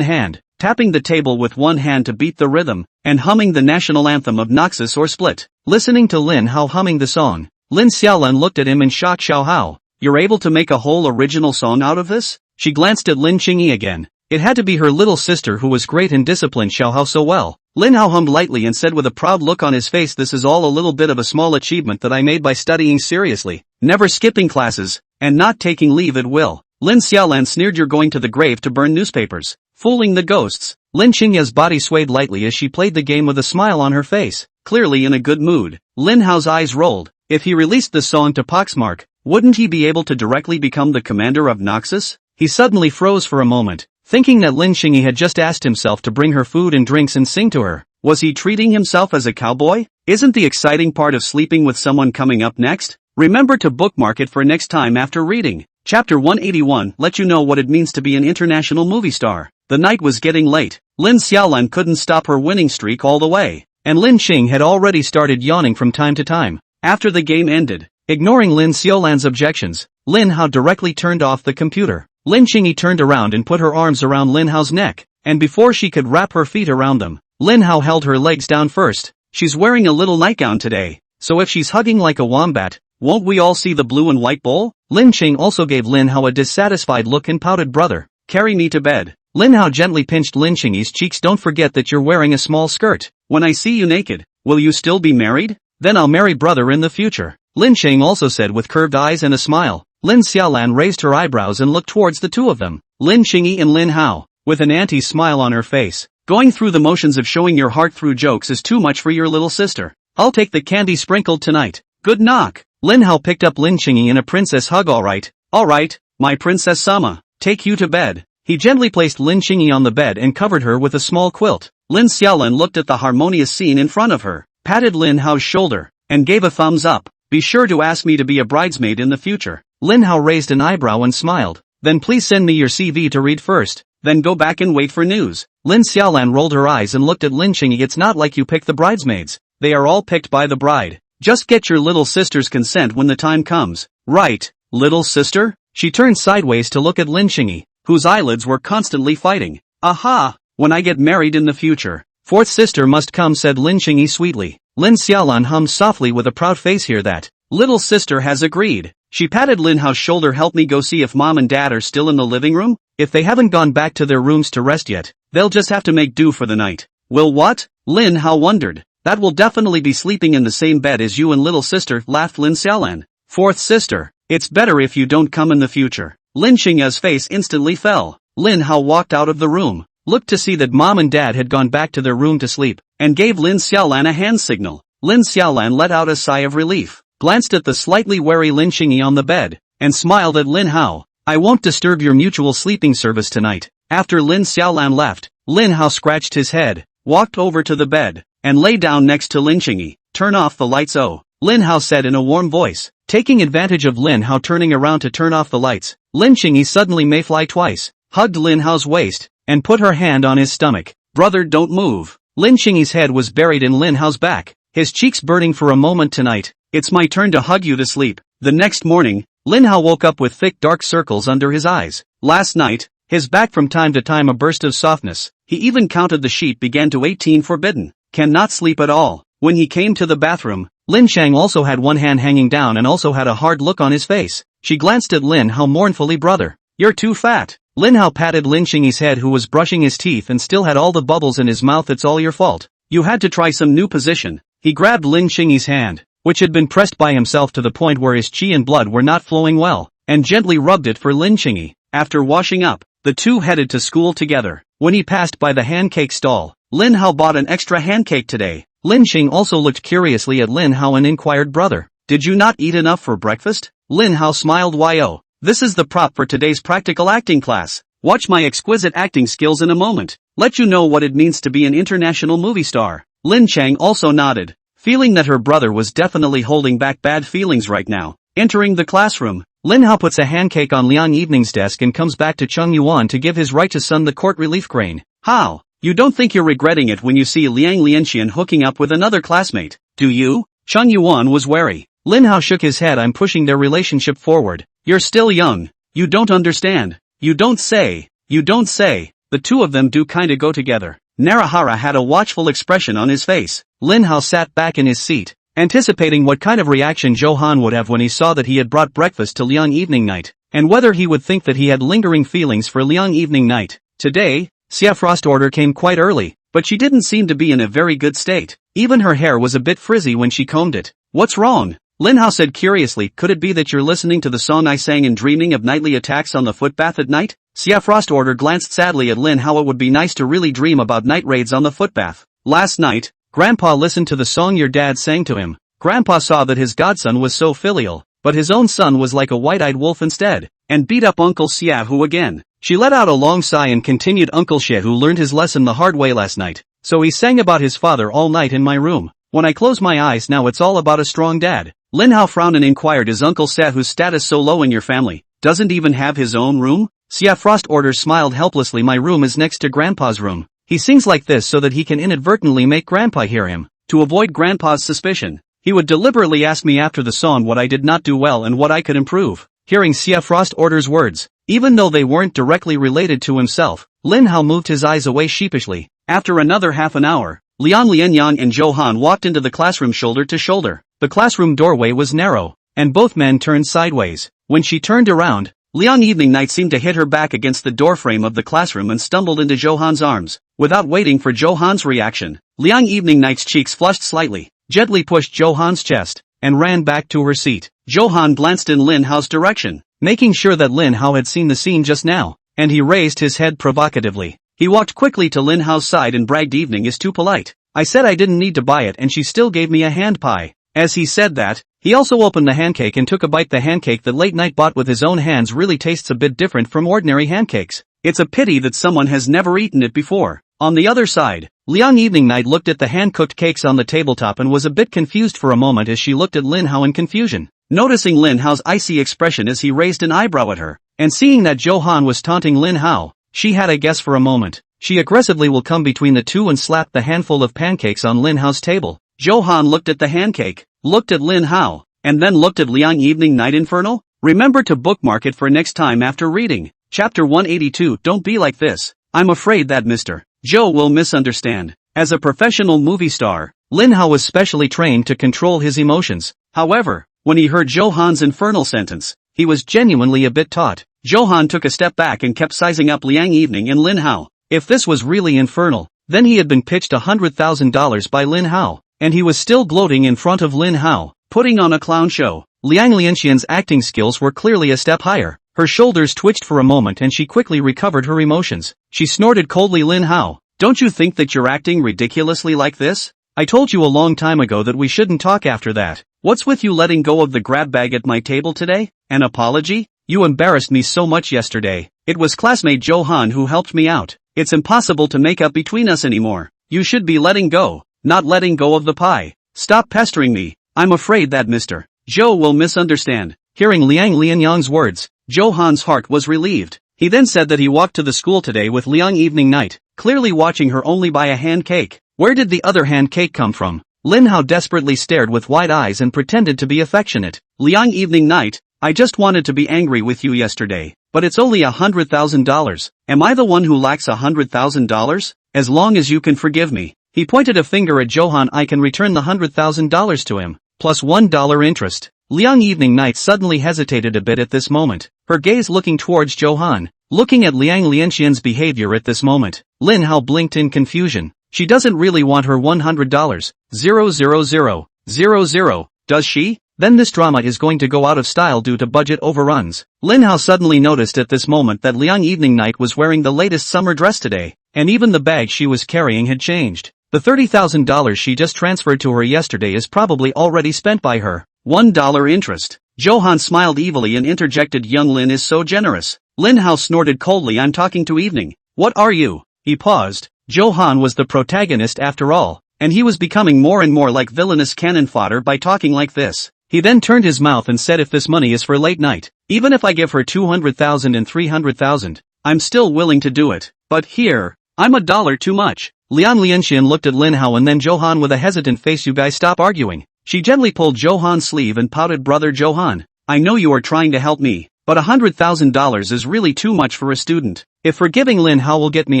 hand, tapping the table with one hand to beat the rhythm, and humming the national anthem of Noxus or Split. Listening to Lin Hao humming the song, Lin Xiaolan looked at him in shock. Xiao Hao, you're able to make a whole original song out of this? She glanced at Lin Qingyi again. It had to be her little sister who was great and disciplined Xiao Hao so well. Lin Hao hummed lightly and said with a proud look on his face, this is all a little bit of a small achievement that I made by studying seriously, never skipping classes, and not taking leave at will. Lin Xiaolan sneered, you're going to the grave to burn newspapers, fooling the ghosts. Lin Qingyi's body swayed lightly as she played the game with a smile on her face, clearly in a good mood. Lin Hao's eyes rolled. If he released this song to Poxmark, wouldn't he be able to directly become the commander of Noxus? He suddenly froze for a moment, thinking that Lin Qingyi had just asked himself to bring her food and drinks and sing to her. Was he treating himself as a cowboy? Isn't the exciting part of sleeping with someone coming up next? Remember to bookmark it for next time after reading. Chapter 181 let you know what it means to be an international movie star. The night was getting late. Lin Xiaolan couldn't stop her winning streak all the way, and Lin Qing had already started yawning from time to time. After the game ended, ignoring Lin Xiaolan's objections, Lin Hao directly turned off the computer. Lin Qingyi turned around and put her arms around Lin Hao's neck, and before she could wrap her feet around them, Lin Hao held her legs down first. She's wearing a little nightgown today, so if she's hugging like a wombat, won't we all see the blue and white bowl? Lin Qing also gave Lin Hao a dissatisfied look and pouted, brother, carry me to bed. Lin Hao gently pinched Lin Qingyi's cheeks. Don't forget that you're wearing a small skirt. When I see you naked, will you still be married? Then I'll marry brother in the future. Lin Qing also said with curved eyes and a smile. Lin Xiaolan raised her eyebrows and looked towards the two of them, Lin Qingyi and Lin Hao, with an anti-smile on her face. Going through the motions of showing your heart through jokes is too much for your little sister. I'll take the candy sprinkled tonight. Good knock. Lin Hao picked up Lin Qingyi in a princess hug. Alright, my princess Sama, take you to bed. He gently placed Lin Qingyi on the bed and covered her with a small quilt. Lin Xiaolan looked at the harmonious scene in front of her, patted Lin Hao's shoulder, and gave a thumbs up. Be sure to ask me to be a bridesmaid in the future. Lin Hao raised an eyebrow and smiled. Then please send me your CV to read first, then go back and wait for news. Lin Xiaolan rolled her eyes and looked at Lin Qingyi. It's not like you pick the bridesmaids. They are all picked by the bride. Just get your little sister's consent when the time comes. Right, little sister? She turned sideways to look at Lin Qingyi, whose eyelids were constantly fighting. Aha! When I get married in the future, fourth sister must come, said Lin Qingyi sweetly. Lin Xiaolan hummed softly with a proud face. Hear that? Little sister has agreed. She patted Lin Hao's shoulder. Help me go see if mom and dad are still in the living room. If they haven't gone back to their rooms to rest yet, they'll just have to make do for the night. Will what? Lin Hao wondered. That will definitely be sleeping in the same bed as you and little sister, laughed Lin Xiaolan. Fourth sister, it's better if you don't come in the future. Lin Qingyi's face instantly fell. Lin Hao walked out of the room, looked to see that mom and dad had gone back to their room to sleep, and gave Lin Xiaolan a hand signal. Lin Xiaolan let out a sigh of relief, glanced at the slightly wary Lin Qingyi on the bed, and smiled at Lin Hao. I won't disturb your mutual sleeping service tonight. After Lin Xiaolan left, Lin Hao scratched his head, walked over to the bed, and lay down next to Lin Qingyi. Turn off the lights, oh, Lin Hao said in a warm voice. Taking advantage of Lin Hao turning around to turn off the lights, Lin Qingyi suddenly mayfly twice, hugged Lin Hao's waist, and put her hand on his stomach. Brother, don't move. Lin Qingyi's head was buried in Lin Hao's back, his cheeks burning for a moment. Tonight, it's my turn to hug you to sleep. The next morning, Lin Hao woke up with thick dark circles under his eyes. Last night, his back from time to time a burst of softness. He even counted the sheet began to 18 forbidden. Cannot sleep at all. When he came to the bathroom, Lin Shang also had one hand hanging down and also had a hard look on his face. She glanced at Lin Hao mournfully. Brother, you're too fat. Lin Hao patted Lin Qingyi's head, who was brushing his teeth and still had all the bubbles in his mouth. It's all your fault. You had to try some new position. He grabbed Lin Qingyi's hand, which had been pressed by himself to the point where his qi and blood were not flowing well, and gently rubbed it for Lin Qingyi. After washing up, the two headed to school together. When he passed by the handcake stall, Lin Hao bought an extra handcake today. Lin Qing also looked curiously at Lin Hao and inquired, brother, did you not eat enough for breakfast? Lin Hao smiled. Yo, this is the prop for today's practical acting class. Watch my exquisite acting skills in a moment. Let you know what it means to be an international movie star. Lin Chang also nodded, feeling that her brother was definitely holding back bad feelings right now. Entering the classroom, Lin Hao puts a handcake on Liang Evening's desk and comes back to Chung Yuan to give his righteous son the court relief crane. How? You don't think you're regretting it when you see Liang Lianxian hooking up with another classmate, do you? Chung Yuan was wary. Lin Hao shook his head. I'm pushing their relationship forward. You're still young. You don't understand. You don't say. The two of them do kinda go together. Narahara had a watchful expression on his face. Lin Hao sat back in his seat, anticipating what kind of reaction Johan would have when he saw that he had brought breakfast to Liang Evening Night, and whether he would think that he had lingering feelings for Liang Evening Night. Today, Xia Frost order came quite early, but she didn't seem to be in a very good state. Even her hair was a bit frizzy when she combed it. What's wrong? Lin Hao said curiously. Could it be that you're listening to the song I sang and dreaming of nightly attacks on the footpath at night? Xia Frost order glanced sadly at Lin Hao. It would be nice to really dream about night raids on the footpath. Last night, Grandpa listened to the song your dad sang to him. Grandpa saw that his godson was so filial, but his own son was like a white-eyed wolf instead, and beat up Uncle Xiaohu again. She let out a long sigh and continued. Uncle Xiaohu learned his lesson the hard way last night, so he sang about his father all night in my room. When I close my eyes now it's all about a strong dad. Lin Hao frowned and inquired, is Uncle Xiaohu's status so low in your family? Doesn't even have his own room? Xia Frost order smiled helplessly. My room is next to Grandpa's room. He sings like this so that he can inadvertently make Grandpa hear him. To avoid Grandpa's suspicion, he would deliberately ask me after the song what I did not do well and what I could improve. Hearing Xia Frost order's words, even though they weren't directly related to himself, Lin Hao moved his eyes away sheepishly. After another half an hour, Liang Lianyang and Johan walked into the classroom shoulder to shoulder. The classroom doorway was narrow, and both men turned sideways. When she turned around, Liang Evening Night seemed to hit her back against the doorframe of the classroom and stumbled into Johan's arms. Without waiting for Johan's reaction, Liang Evening Night's cheeks flushed slightly, gently pushed Johan's chest, and ran back to her seat. Johan glanced in Lin Hao's direction, making sure that Lin Hao had seen the scene just now, and he raised his head provocatively. He walked quickly to Lin Hao's side and bragged, evening is too polite. I said I didn't need to buy it and she still gave me a hand pie. As he said that, he also opened the handcake and took a bite. The handcake that Late Night bought with his own hands really tastes a bit different from ordinary handcakes. It's a pity that someone has never eaten it before. On the other side, Liang Evening Night looked at the hand-cooked cakes on the tabletop and was a bit confused for a moment as she looked at Lin Hao in confusion. Noticing Lin Hao's icy expression as he raised an eyebrow at her, and seeing that Johan was taunting Lin Hao, she had a guess for a moment. She aggressively will come between the two and slapped the handful of pancakes on Lin Hao's table. Johan looked at the handcake, looked at Lin Hao, and then looked at Liang Evening Night. Infernal? Remember to bookmark it for next time after reading. Chapter 182. Don't be like this. I'm afraid that Mr. Joe will misunderstand. As a professional movie star, Lin Hao was specially trained to control his emotions. However, when he heard Johan's infernal sentence, he was genuinely a bit taut. Johan took a step back and kept sizing up Liang Evening and Lin Hao. If this was really infernal, then he had been pitched $100,000 by Lin Hao, and he was still gloating in front of Lin Hao, putting on a clown show. Liang Lianxian's acting skills were clearly a step higher. Her shoulders twitched for a moment and she quickly recovered her emotions. She snorted coldly, Lin Hao, don't you think that you're acting ridiculously like this? I told you a long time ago that we shouldn't talk after that. What's with you letting go of the grab bag at my table today? An apology? You embarrassed me so much yesterday. It was classmate Johan who helped me out. It's impossible to make up between us anymore. You should be letting go, not letting go of the pie. Stop pestering me. I'm afraid that Mr. Joe will misunderstand. Hearing Liang Lianyang's words, Johan's heart was relieved. He then said that he walked to the school today with Liang evening night, clearly watching her only by a hand cake. Where did the other hand cake come from? Lin Hao desperately stared with wide eyes and pretended to be affectionate. Liang evening night, I just wanted to be angry with you yesterday, but it's only $100,000. Am I the one who lacks $100,000? As long as you can forgive me. He pointed a finger at Johan. I can return the $100,000 to him, plus $1 interest. Liang evening night suddenly hesitated a bit at this moment, her gaze looking towards Johan. Looking at Liang Lianxian's behavior at this moment, Lin Hao blinked in confusion. She doesn't really want her $100. 00000, does she? Then this drama is going to go out of style due to budget overruns. Lin Hao suddenly noticed at this moment that Liang evening night was wearing the latest summer dress today, and even the bag she was carrying had changed. The $30,000 she just transferred to her yesterday is probably already spent by her. $1 interest. Johan smiled evilly and interjected, young Lin is so generous. Lin Hao snorted coldly, I'm talking to evening. What are you? He paused. Johan was the protagonist after all, and he was becoming more and more like villainous cannon fodder by talking like this. He then turned his mouth and said, if this money is for late night, even if I give her 200,000 and 300,000, I'm still willing to do it. But here, I'm $1 too much. Liang Lianxian looked at Lin Hao and then Johan with a hesitant face. You guys stop arguing. She gently pulled Johan's sleeve and pouted, brother Johan, I know you are trying to help me, but $100,000 is really too much for a student. If forgiving Lin Hao will get me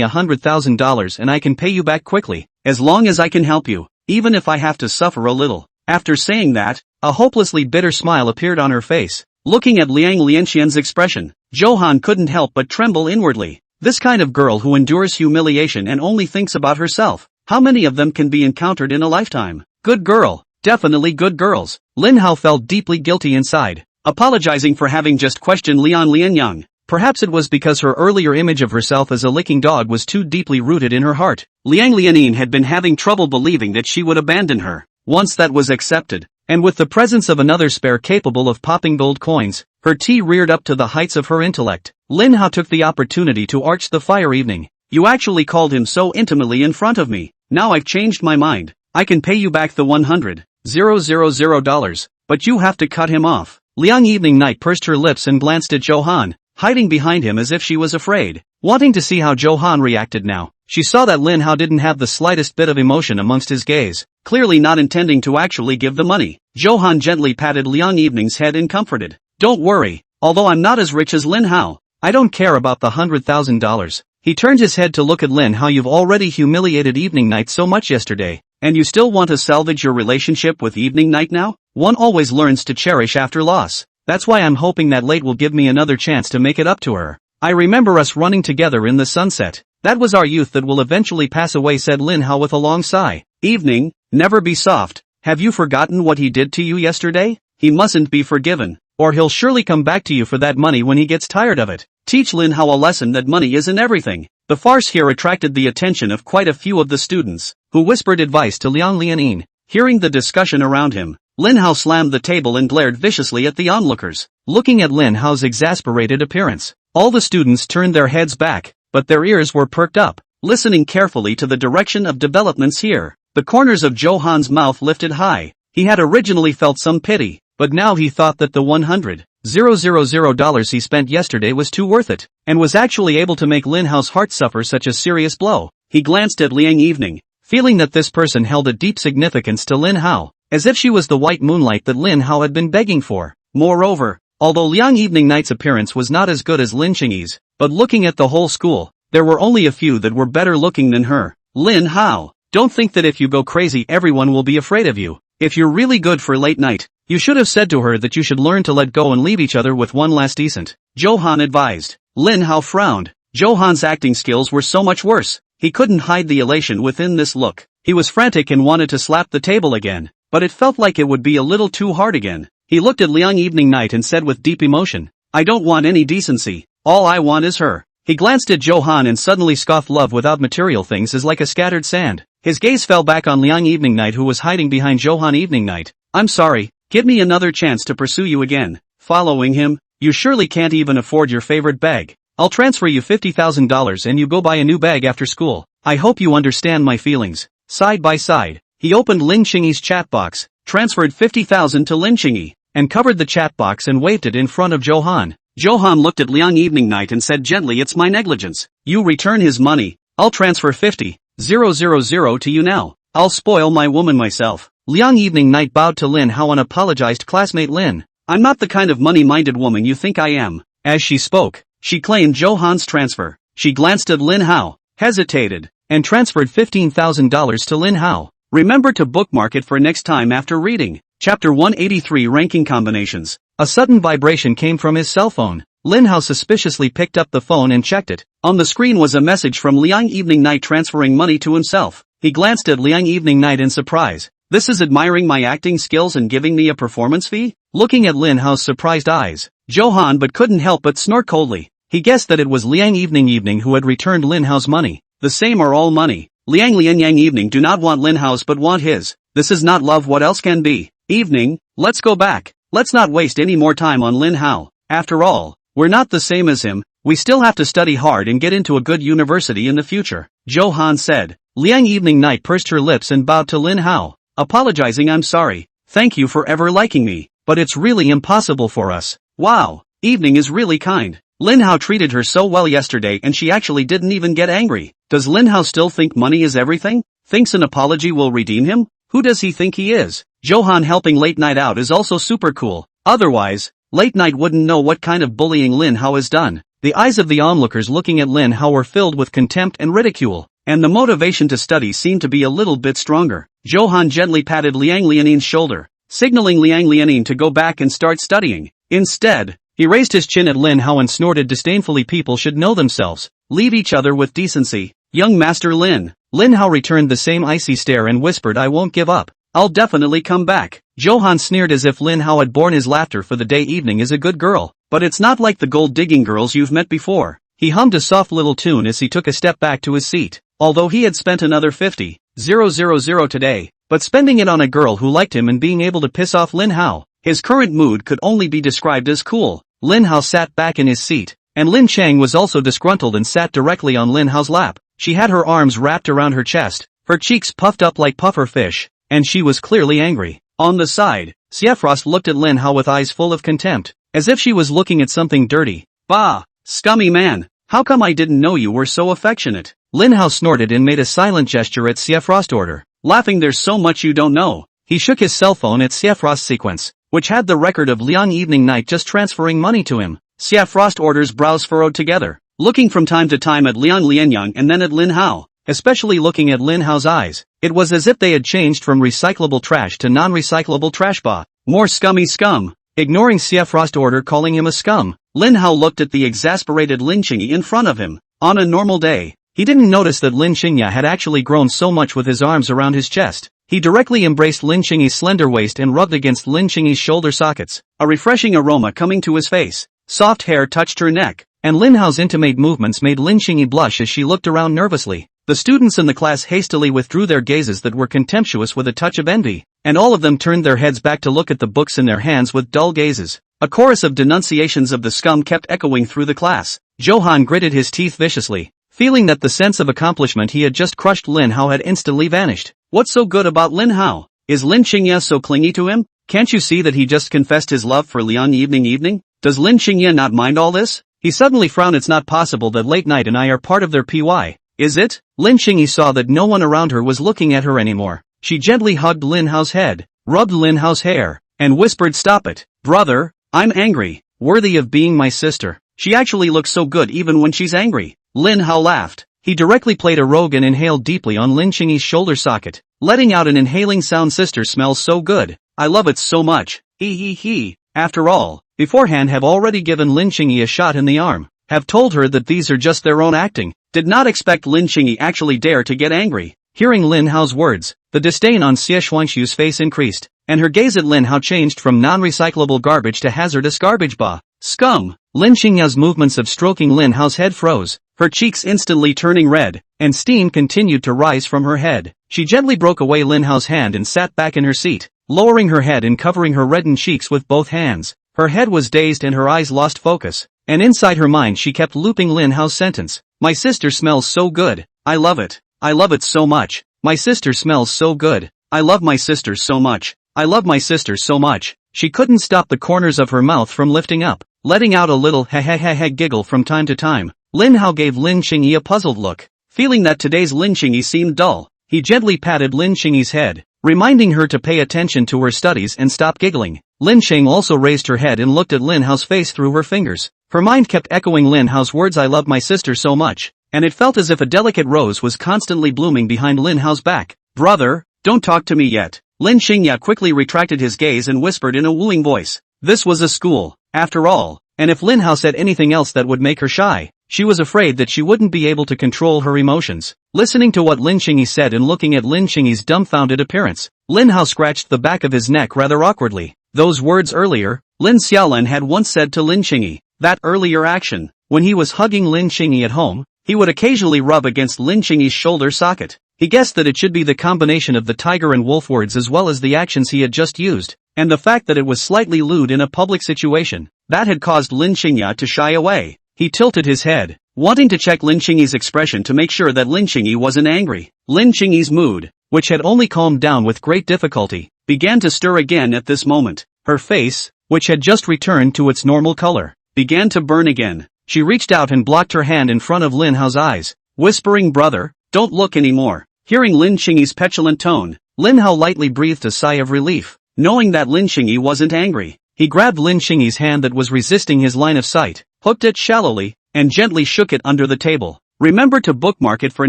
$100,000 and I can pay you back quickly, as long as I can help you, even if I have to suffer a little. After saying that, a hopelessly bitter smile appeared on her face. Looking at Liang Lianxian's expression, Johan couldn't help but tremble inwardly. This kind of girl who endures humiliation and only thinks about herself, how many of them can be encountered in a lifetime? Good girl. Definitely good girls. Lin Hao felt deeply guilty inside, apologizing for having just questioned Liang Lianyang. Perhaps it was because her earlier image of herself as a licking dog was too deeply rooted in her heart. Liang Lianin had been having trouble believing that she would abandon her. Once that was accepted, and with the presence of another spare capable of popping gold coins, her tea reared up to the heights of her intellect. Lin Hao took the opportunity to arch the fire. Evening. You actually called him so intimately in front of me. Now I've changed my mind. I can pay you back the $100,000, but you have to cut him off. Liang evening night pursed her lips and glanced at Johan, hiding behind him as if she was afraid. Wanting to see how Johan reacted now, she saw that Lin Hao didn't have the slightest bit of emotion amongst his gaze, clearly not intending to actually give the money. Johan gently patted Liang evening's head and comforted. Don't worry, although I'm not as rich as Lin Hao, I don't care about the $100,000. He turned his head to look at Lin Hao. You've already humiliated evening night so much yesterday. And you still want to salvage your relationship with evening night now? One always learns to cherish after loss. That's why I'm hoping that late will give me another chance to make it up to her. I remember us running together in the sunset. That was our youth that will eventually pass away, said Lin Hao with a long sigh. Evening, never be soft. Have you forgotten what he did to you yesterday? He mustn't be forgiven, or he'll surely come back to you for that money when he gets tired of it. Teach Lin Hao a lesson that money isn't everything. The farce here attracted the attention of quite a few of the students, who whispered advice to Liang Lianin. Hearing the discussion around him, Lin Hao slammed the table and glared viciously at the onlookers. Looking at Lin Hao's exasperated appearance, all the students turned their heads back, but their ears were perked up, listening carefully to the direction of developments here. The corners of Johan's mouth lifted high. He had originally felt some pity, but now he thought that the $100,000 he spent yesterday was too worth it, and was actually able to make Lin Hao's heart suffer such a serious blow. He glanced at Liang Evening, feeling that this person held a deep significance to Lin Hao, as if she was the white moonlight that Lin Hao had been begging for. Moreover, although Liang Evening Night's appearance was not as good as Lin Qingyi's, but looking at the whole school, there were only a few that were better looking than her. Lin Hao, don't think that if you go crazy everyone will be afraid of you. If you're really good for late night, you should have said to her that you should learn to let go and leave each other with one last decent. Johan advised. Lin Hao frowned. Johan's acting skills were so much worse. He couldn't hide the elation within this look. He was frantic and wanted to slap the table again, but it felt like it would be a little too hard again. He looked at Liang Evening Night and said with deep emotion, I don't want any decency. All I want is her. He glanced at Johan and suddenly scoffed. Love without material things is like a scattered sand. His gaze fell back on Liang Evening Night, who was hiding behind Johan Evening Night. I'm sorry, give me another chance to pursue you again. Following him, You surely can't even afford your favorite bag. I'll transfer you $50,000 and you go buy a new bag after school. I hope you understand my feelings. Side by side, he opened Lin Qingyi's chat box, transferred 50,000 to Lin Qingyi, and covered the chat box and waved it in front of Johan. Johan looked at Liang Evening Night and said gently, it's my negligence. You return his money. I'll transfer 50,000 to you now. I'll spoil my woman myself. Liang Evening Night bowed to Lin Hao and apologized. Classmate Lin, I'm not the kind of money-minded woman you think I am. As she spoke, she claimed Johan's transfer. She glanced at Lin Hao, hesitated, and transferred $15,000 to Lin Hao. Remember to bookmark it for next time after reading. Chapter 183 Ranking Combinations. A sudden vibration came from his cell phone. Lin Hao suspiciously picked up the phone and checked it. On the screen was a message from Liang Evening Night transferring money to himself. He glanced at Liang Evening Night in surprise. This is admiring my acting skills and giving me a performance fee? Looking at Lin Hao's surprised eyes, Johan but couldn't help but snort coldly. He guessed that it was Liang Evening who had returned Lin Hao's money. The same are all money. Liang Yang Evening do not want Lin Hao's but want his. This is not love, what else can be? Evening, let's go back. Let's not waste any more time on Lin Hao. After all, we're not the same as him. We still have to study hard and get into a good university in the future. Johan said. Liang Evening Night pursed her lips and bowed to Lin Hao, apologizing. I'm sorry. Thank you for ever liking me, but it's really impossible for us. Wow, Evening is really kind. Lin Hao treated her so well yesterday and she actually didn't even get angry. Does Lin Hao still think money is everything? Thinks an apology will redeem him? Who does he think he is? Johan helping Late Night out is also super cool. Otherwise, Late Night wouldn't know what kind of bullying Lin Hao has done. The eyes of the onlookers looking at Lin Hao were filled with contempt and ridicule, and the motivation to study seemed to be a little bit stronger. Johan gently patted Liang Lianin's shoulder, signaling Liang Lianin to go back and start studying. Instead, he raised his chin at Lin Hao and snorted disdainfully. People should know themselves. Leave each other with decency. Young Master Lin. Lin Hao returned the same icy stare and whispered, I won't give up. I'll definitely come back. Johan sneered as if Lin Hao had borne his laughter for the day. Evening is a good girl, but it's not like the gold-digging girls you've met before. He hummed a soft little tune as he took a step back to his seat. Although he had spent another 50,000 today, but spending it on a girl who liked him and being able to piss off Lin Hao, his current mood could only be described as cool. Lin Hao sat back in his seat, and Lin Chang was also disgruntled and sat directly on Lin Hao's lap. She had her arms wrapped around her chest, her cheeks puffed up like puffer fish, and she was clearly angry. On the side, Siefrost looked at Lin Hao with eyes full of contempt, as if she was looking at something dirty. Bah, scummy man, how come I didn't know you were so affectionate? Lin Hao snorted and made a silent gesture at Siefrost order, laughing. There's so much you don't know. He shook his cell phone at Siefrost's sequence, which had the record of Liang Evening Night just transferring money to him. Siefrost order's brows furrowed together, looking from time to time at Liang Lianyang and then at Lin Hao, especially looking at Lin Hao's eyes. It was as if they had changed from recyclable trash to non-recyclable trash. Bah, more scummy scum. Ignoring Siefrost order calling him a scum, Lin Hao looked at the exasperated Lin Qingyi in front of him. On a normal day, he didn't notice that Lin Qingyi had actually grown so much with his arms around his chest. He directly embraced Lin Qingyi's slender waist and rubbed against Lin Qingyi's shoulder sockets, a refreshing aroma coming to his face. Soft hair touched her neck, and Lin Hao's intimate movements made Lin Qingyi blush as she looked around nervously. The students in the class hastily withdrew their gazes that were contemptuous with a touch of envy, and all of them turned their heads back to look at the books in their hands with dull gazes. A chorus of denunciations of the scum kept echoing through the class. Johan gritted his teeth viciously, feeling that the sense of accomplishment he had just crushed Lin Hao had instantly vanished. What's so good about Lin Hao? Is Lin Qingyi so clingy to him? Can't you see that he just confessed his love for Liang Evening? Does Lin Qingyi not mind all this? He suddenly frowned. It's not possible that Late Night and I are part of their PY, is it? Lin Qingyi saw that no one around her was looking at her anymore. She gently hugged Lin Hao's head, rubbed Lin Hao's hair, and whispered, stop it, brother, I'm angry, worthy of being my sister. She actually looks so good even when she's angry. Lin Hao laughed. He directly played a rogue and inhaled deeply on Lin Qingyi's shoulder socket, letting out an inhaling sound. Sister smells so good. I love it so much. He. After all, beforehand have already given Lin Qingyi a shot in the arm, have told her that these are just their own acting. Did not expect Lin Qingyi actually dare to get angry. Hearing Lin Hao's words, the disdain on Xie Xuanxu's face increased, and her gaze at Lin Hao changed from non-recyclable garbage to hazardous garbage. Bah, scum. Lin Qingyi's movements of stroking Lin Hao's head froze, her cheeks instantly turning red, and steam continued to rise from her head. She gently broke away Lin Hao's hand and sat back in her seat, lowering her head and covering her reddened cheeks with both hands. Her head was dazed and her eyes lost focus, and inside her mind she kept looping Lin Hao's sentence. My sister smells so good. I love it. I love it so much. My sister smells so good. I love my sister so much. I love my sister so much. She couldn't stop the corners of her mouth from lifting up, letting out a little he giggle from time to time. Lin Hao gave Lin Qingyi a puzzled look. Feeling that today's Lin Qingyi seemed dull, he gently patted Lin Qingyi's head, reminding her to pay attention to her studies and stop giggling. Lin Qing also raised her head and looked at Lin Hao's face through her fingers. Her mind kept echoing Lin Hao's words, I love my sister so much, and it felt as if a delicate rose was constantly blooming behind Lin Hao's back. Brother, don't talk to me yet. Lin Qingyi quickly retracted his gaze and whispered in a wooing voice. This was a school, after all, and if Lin Hao said anything else that would make her shy, she was afraid that she wouldn't be able to control her emotions. Listening to what Lin Qingyi said and looking at Lin Qingyi's dumbfounded appearance, Lin Hao scratched the back of his neck rather awkwardly. Those words earlier, Lin Xiaolan had once said to Lin Qingyi. That earlier action, when he was hugging Lin Qingyi at home, he would occasionally rub against Lin Qingyi's shoulder socket. He guessed that it should be the combination of the tiger and wolf words as well as the actions he had just used, and the fact that it was slightly lewd in a public situation, that had caused Lin Qingyi to shy away. He tilted his head, wanting to check Lin Qingyi's expression to make sure that Lin Qingyi wasn't angry. Lin Qingyi's mood, which had only calmed down with great difficulty, began to stir again at this moment. Her face, which had just returned to its normal color, began to burn again. She reached out and blocked her hand in front of Lin Hao's eyes, whispering, brother, don't look anymore. Hearing Lin Qingyi's petulant tone, Lin Hao lightly breathed a sigh of relief, knowing that Lin Qingyi wasn't angry. He grabbed Lin Qingyi's hand that was resisting his line of sight, hooked it shallowly, and gently shook it under the table. Remember to bookmark it for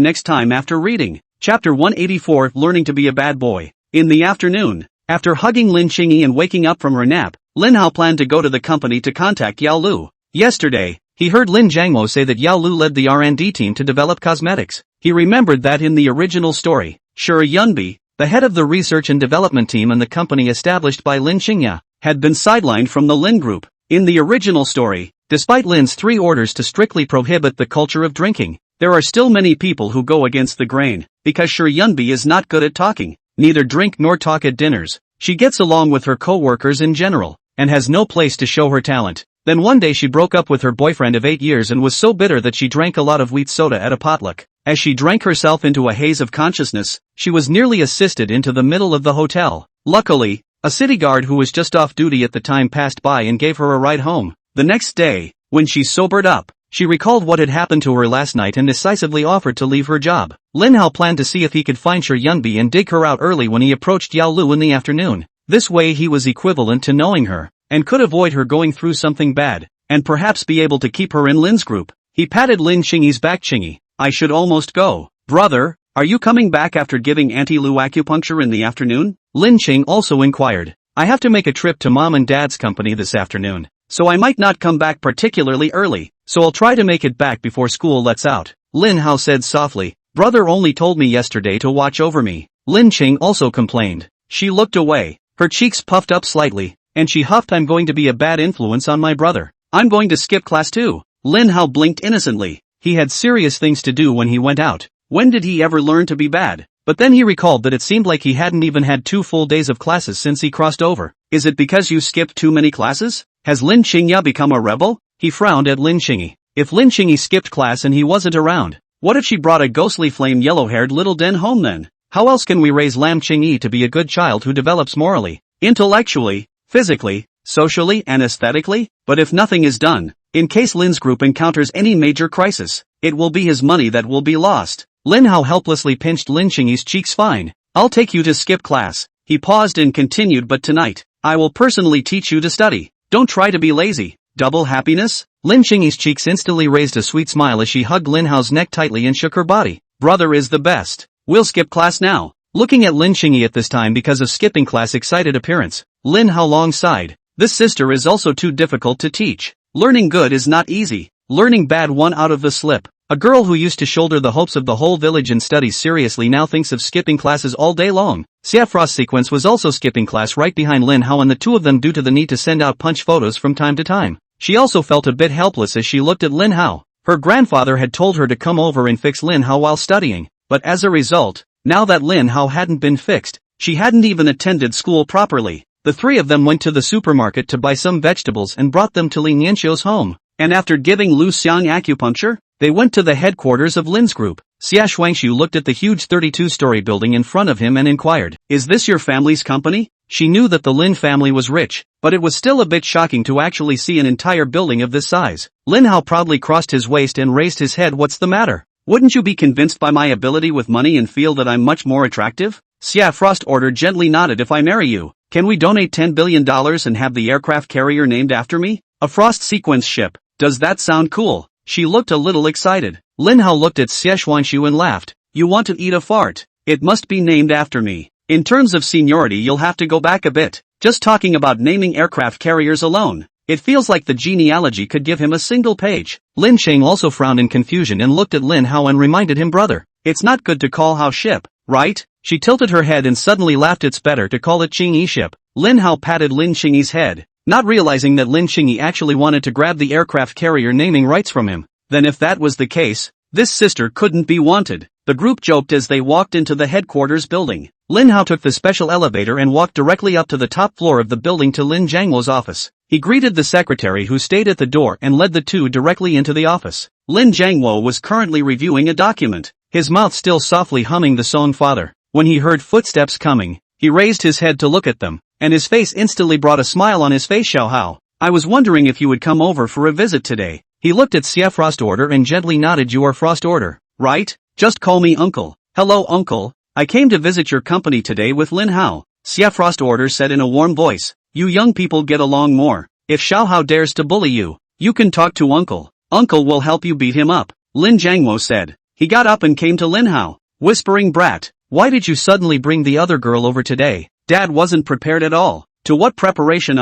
next time after reading. Chapter 184, Learning to be a Bad Boy. In the afternoon, after hugging Lin Qingyi and waking up from her nap, Lin Hao planned to go to the company to contact Yao Lu. Yesterday, he heard Lin Jiangmo say that Yao Lu led the R&D team to develop cosmetics. He remembered that in the original story, Shi Yunbi, the head of the research and development team and the company established by Lin Qingyi, had been sidelined from the Lin Group. In the original story, despite Lin's 3 orders to strictly prohibit the culture of drinking, there are still many people who go against the grain, because Shi Yunbi is not good at talking, neither drink nor talk at dinners. She gets along with her co-workers in general, and has no place to show her talent. Then one day she broke up with her boyfriend of 8 years and was so bitter that she drank a lot of wheat soda at a potluck. As she drank herself into a haze of consciousness, she was nearly assisted into the middle of the hotel. Luckily, a city guard who was just off duty at the time passed by and gave her a ride home. The next day, when she sobered up, she recalled what had happened to her last night and decisively offered to leave her job. Lin Hao planned to see if he could find Shi Yunbi and dig her out early when he approached Yao Lu in the afternoon. This way he was equivalent to knowing her, and could avoid her going through something bad, and perhaps be able to keep her in Lin's group. He patted Lin Qingyi's back. Qingyi, I should almost go. Brother, are you coming back after giving Auntie Lu acupuncture in the afternoon? Lin Qing also inquired. I have to make a trip to Mom and Dad's company this afternoon, so I might not come back particularly early, so I'll try to make it back before school lets out. Lin Hao said softly. Brother only told me yesterday to watch over me. Lin Qing also complained. She looked away, her cheeks puffed up slightly, and she huffed, I'm going to be a bad influence on my brother. I'm going to skip class too. Lin Hao blinked innocently. He had serious things to do when he went out. When did he ever learn to be bad? But then he recalled that it seemed like he hadn't even had 2 full days of classes since he crossed over. Is it because you skipped too many classes? Has Lin Qingyi become a rebel? He frowned at Lin Qingyi. If Lin Qingyi skipped class and he wasn't around, what if she brought a ghostly flame yellow-haired little den home then? How else can we raise Lam Qingyi to be a good child who develops morally, intellectually, physically, socially and aesthetically? But if nothing is done, in case Lin's group encounters any major crisis, it will be his money that will be lost. Lin Hao helplessly pinched Lin Qingyi's cheeks. Fine, I'll take you to skip class. He paused and continued, but tonight, I will personally teach you to study. Don't try to be lazy. Double happiness? Lin Qingyi's cheeks instantly raised a sweet smile as she hugged Lin Hao's neck tightly and shook her body. Brother is the best. We'll skip class now. Looking at Lin Qingyi at this time because of skipping class excited appearance, Lin Hao long sighed. This sister is also too difficult to teach. Learning good is not easy. Learning bad one out of the slip. A girl who used to shoulder the hopes of the whole village and studies seriously now thinks of skipping classes all day long. Xiafro's sequence was also skipping class right behind Lin Hao and the two of them due to the need to send out punch photos from time to time. She also felt a bit helpless as she looked at Lin Hao. Her grandfather had told her to come over and fix Lin Hao while studying, but as a result, now that Lin Hao hadn't been fixed, she hadn't even attended school properly. The three of them went to the supermarket to buy some vegetables and brought them to Li Nianxiu's home. And after giving Lu Xiang acupuncture, they went to the headquarters of Lin's group. Xia Shuangshu looked at the huge 32-story building in front of him and inquired, "Is this your family's company?" She knew that the Lin family was rich, but it was still a bit shocking to actually see an entire building of this size. Lin Hao proudly crossed his waist and raised his head. "What's the matter? Wouldn't you be convinced by my ability with money and feel that I'm much more attractive?" Xia Frost ordered gently nodded. "If I marry you, can we donate $10 billion and have the aircraft carrier named after me? A Frost sequence ship. Does that sound cool?" She looked a little excited. Lin Hao looked at Xie Xuanshu and laughed. "You want to eat a fart? It must be named after me. In terms of seniority you'll have to go back a bit. Just talking about naming aircraft carriers alone. It feels like the genealogy could give him a single page." Lin Sheng also frowned in confusion and looked at Lin Hao and reminded him, "Brother, it's not good to call Hao ship, right?" She tilted her head and suddenly laughed. "It's better to call it Qingyi ship." Lin Hao patted Lin Qingyi's head, not realizing that Lin Qingyi actually wanted to grab the aircraft carrier naming rights from him. Then if that was the case, this sister couldn't be wanted. The group joked as they walked into the headquarters building. Lin Hao took the special elevator and walked directly up to the top floor of the building to Lin Jiangwo's office. He greeted the secretary who stayed at the door and led the two directly into the office. Lin Jiangwo was currently reviewing a document, his mouth still softly humming the song Father. When he heard footsteps coming, he raised his head to look at them, and his face instantly brought a smile on his face. "Xiao Hao, I was wondering if you would come over for a visit today." He looked at Xia Frost Order and gently nodded. "You are Frost Order, right? Just call me Uncle." "Hello Uncle, I came to visit your company today with Lin Hao," Xia Frost Order said in a warm voice. "You young people get along more. If Xiao Hao dares to bully you, you can talk to Uncle. Uncle will help you beat him up," Lin Jiangwo said. He got up and came to Lin Hao, whispering, "Brat, why did you suddenly bring the other girl over today? Dad wasn't prepared at all." "To what preparation?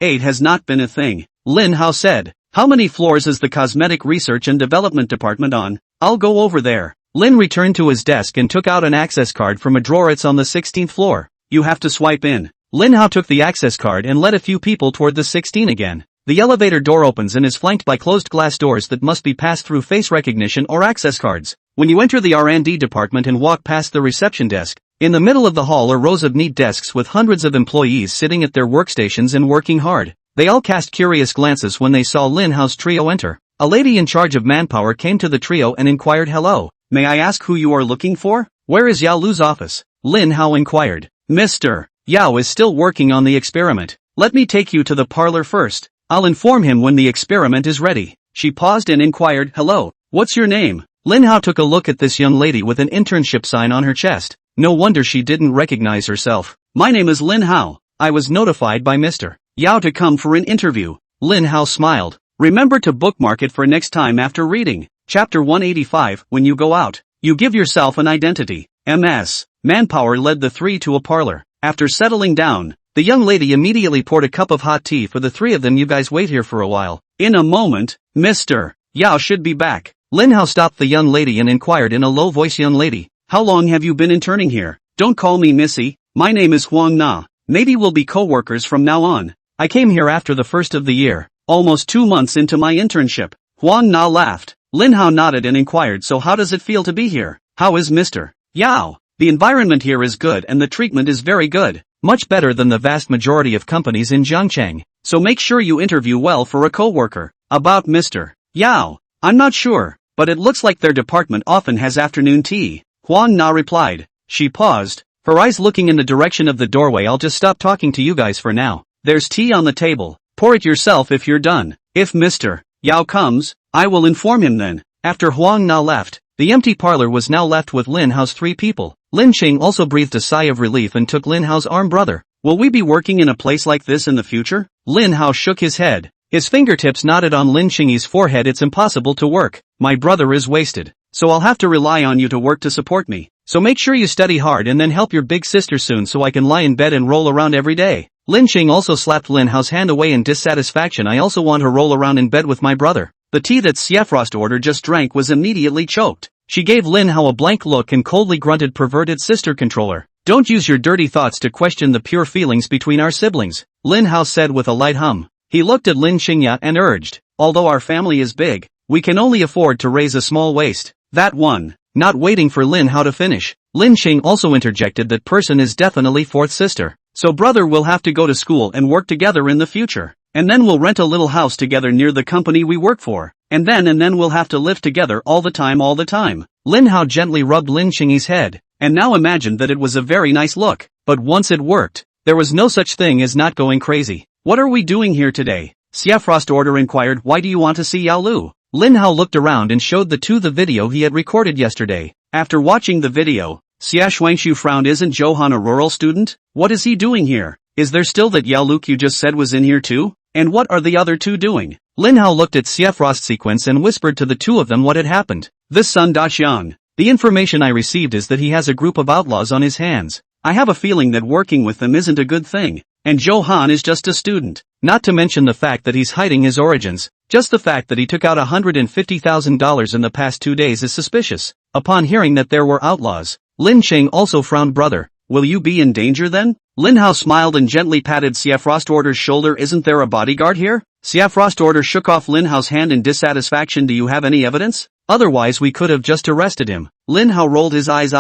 Aid has not been a thing," Lin Hao said. "How many floors is the Cosmetic Research and Development Department on? I'll go over there." Lin returned to his desk and took out an access card from a drawer. "It's on the 16th floor. You have to swipe in." Lin Hao took the access card and led a few people toward the 16 again. The elevator door opens and is flanked by closed glass doors that must be passed through face recognition or access cards. When you enter the R&D department and walk past the reception desk, in the middle of the hall are rows of neat desks with hundreds of employees sitting at their workstations and working hard. They all cast curious glances when they saw Lin Hao's trio enter. A lady in charge of manpower came to the trio and inquired, "Hello, may I ask who you are looking for? Where is Yao Lu's office?" Lin Hao inquired. "Mr. Yao is still working on the experiment. Let me take you to the parlor first. I'll inform him when the experiment is ready." She paused and inquired, "Hello, what's your name?" Lin Hao took a look at this young lady with an internship sign on her chest. No wonder she didn't recognize herself. "My name is Lin Hao. I was notified by Mr. Yao to come for an interview." Lin Hao smiled. "Remember to bookmark it for next time after reading. Chapter 185, when you go out, you give yourself an identity." MS. Manpower led the three to a parlor. After settling down, the young lady immediately poured a cup of hot tea for the three of them. "You guys wait here for a while. In a moment, Mr. Yao should be back." Lin Hao stopped the young lady and inquired in a low voice, "Young lady, how long have you been interning here?" "Don't call me Missy, my name is Huang Na. Maybe we'll be co-workers from now on. I came here after the first of the year, almost 2 months into my internship." Huang Na laughed. Lin Hao nodded and inquired, "So how does it feel to be here? How is Mr. Yao?" "The environment here is good and the treatment is very good. Much better than the vast majority of companies in Jiangcheng. So make sure you interview well for a co-worker." "About Mr. Yao, I'm not sure, but it looks like their department often has afternoon tea," Huang Na replied. She paused, her eyes looking in the direction of the doorway. "I'll just stop talking to you guys for now. There's tea on the table. Pour it yourself if you're done. If Mr. Yao comes, I will inform him then." After Huang Na left, the empty parlor was now left with Lin Hao's three people. Lin Qing also breathed a sigh of relief and took Lin Hao's arm. "Brother, will we be working in a place like this in the future?" Lin Hao shook his head. His fingertips nodded on Lin Qingyi's forehead. "It's impossible to work. My brother is wasted. So I'll have to rely on you to work to support me. So make sure you study hard and then help your big sister soon so I can lie in bed and roll around every day." Lin Qing also slapped Lin Hao's hand away in dissatisfaction. "I also want to roll around in bed with my brother." The tea that Xia Frost Order just drank was immediately choked. She gave Lin Hao a blank look and coldly grunted, "Perverted sister controller. Don't use your dirty thoughts to question the pure feelings between our siblings," Lin Hao said with a light hum. He looked at Lin Qingya and urged, "Although our family is big, we can only afford to raise a small waist." That one. Not waiting for Lin Hao to finish, Lin Qing also interjected, "That person is definitely fourth sister. So brother, we'll have to go to school and work together in the future. And then we'll rent a little house together near the company we work for. And then we'll have to live together all the time. Lin Hao gently rubbed Lin Qingyi's head, and now imagined that it was a very nice look. But once it worked, there was no such thing as not going crazy. What are we doing here today? Xia Frost Order inquired. Why do you want to see Yao Lu? Lin Hao looked around and showed the two the video he had recorded yesterday. After watching the video, Xia Shuangshu frowned. Isn't Johan a rural student? What is he doing here? Is there still that Yao Lu you just said was in here too? And what are the other two doing? Lin Hao looked at Xia Frost's sequence and whispered to the two of them what had happened. This Sun Daxiang. The information I received is that he has a group of outlaws on his hands. I have a feeling that working with them isn't a good thing. And Johan is just a student. Not to mention the fact that he's hiding his origins. Just the fact that he took out $150,000 in the past 2 days is suspicious. Upon hearing that there were outlaws, Lin Qing also frowned. Brother, will you be in danger then? Lin Hao smiled and gently patted Xia Frost Order's shoulder. Isn't there a bodyguard here? Xia Frost Order shook off Lin Hao's hand in dissatisfaction. Do you have any evidence? Otherwise we could have just arrested him. Lin Hao rolled his eyes.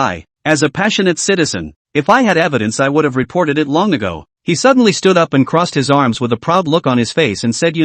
As a passionate citizen, if I had evidence I would have reported it long ago. He suddenly stood up and crossed his arms with a proud look on his face and said,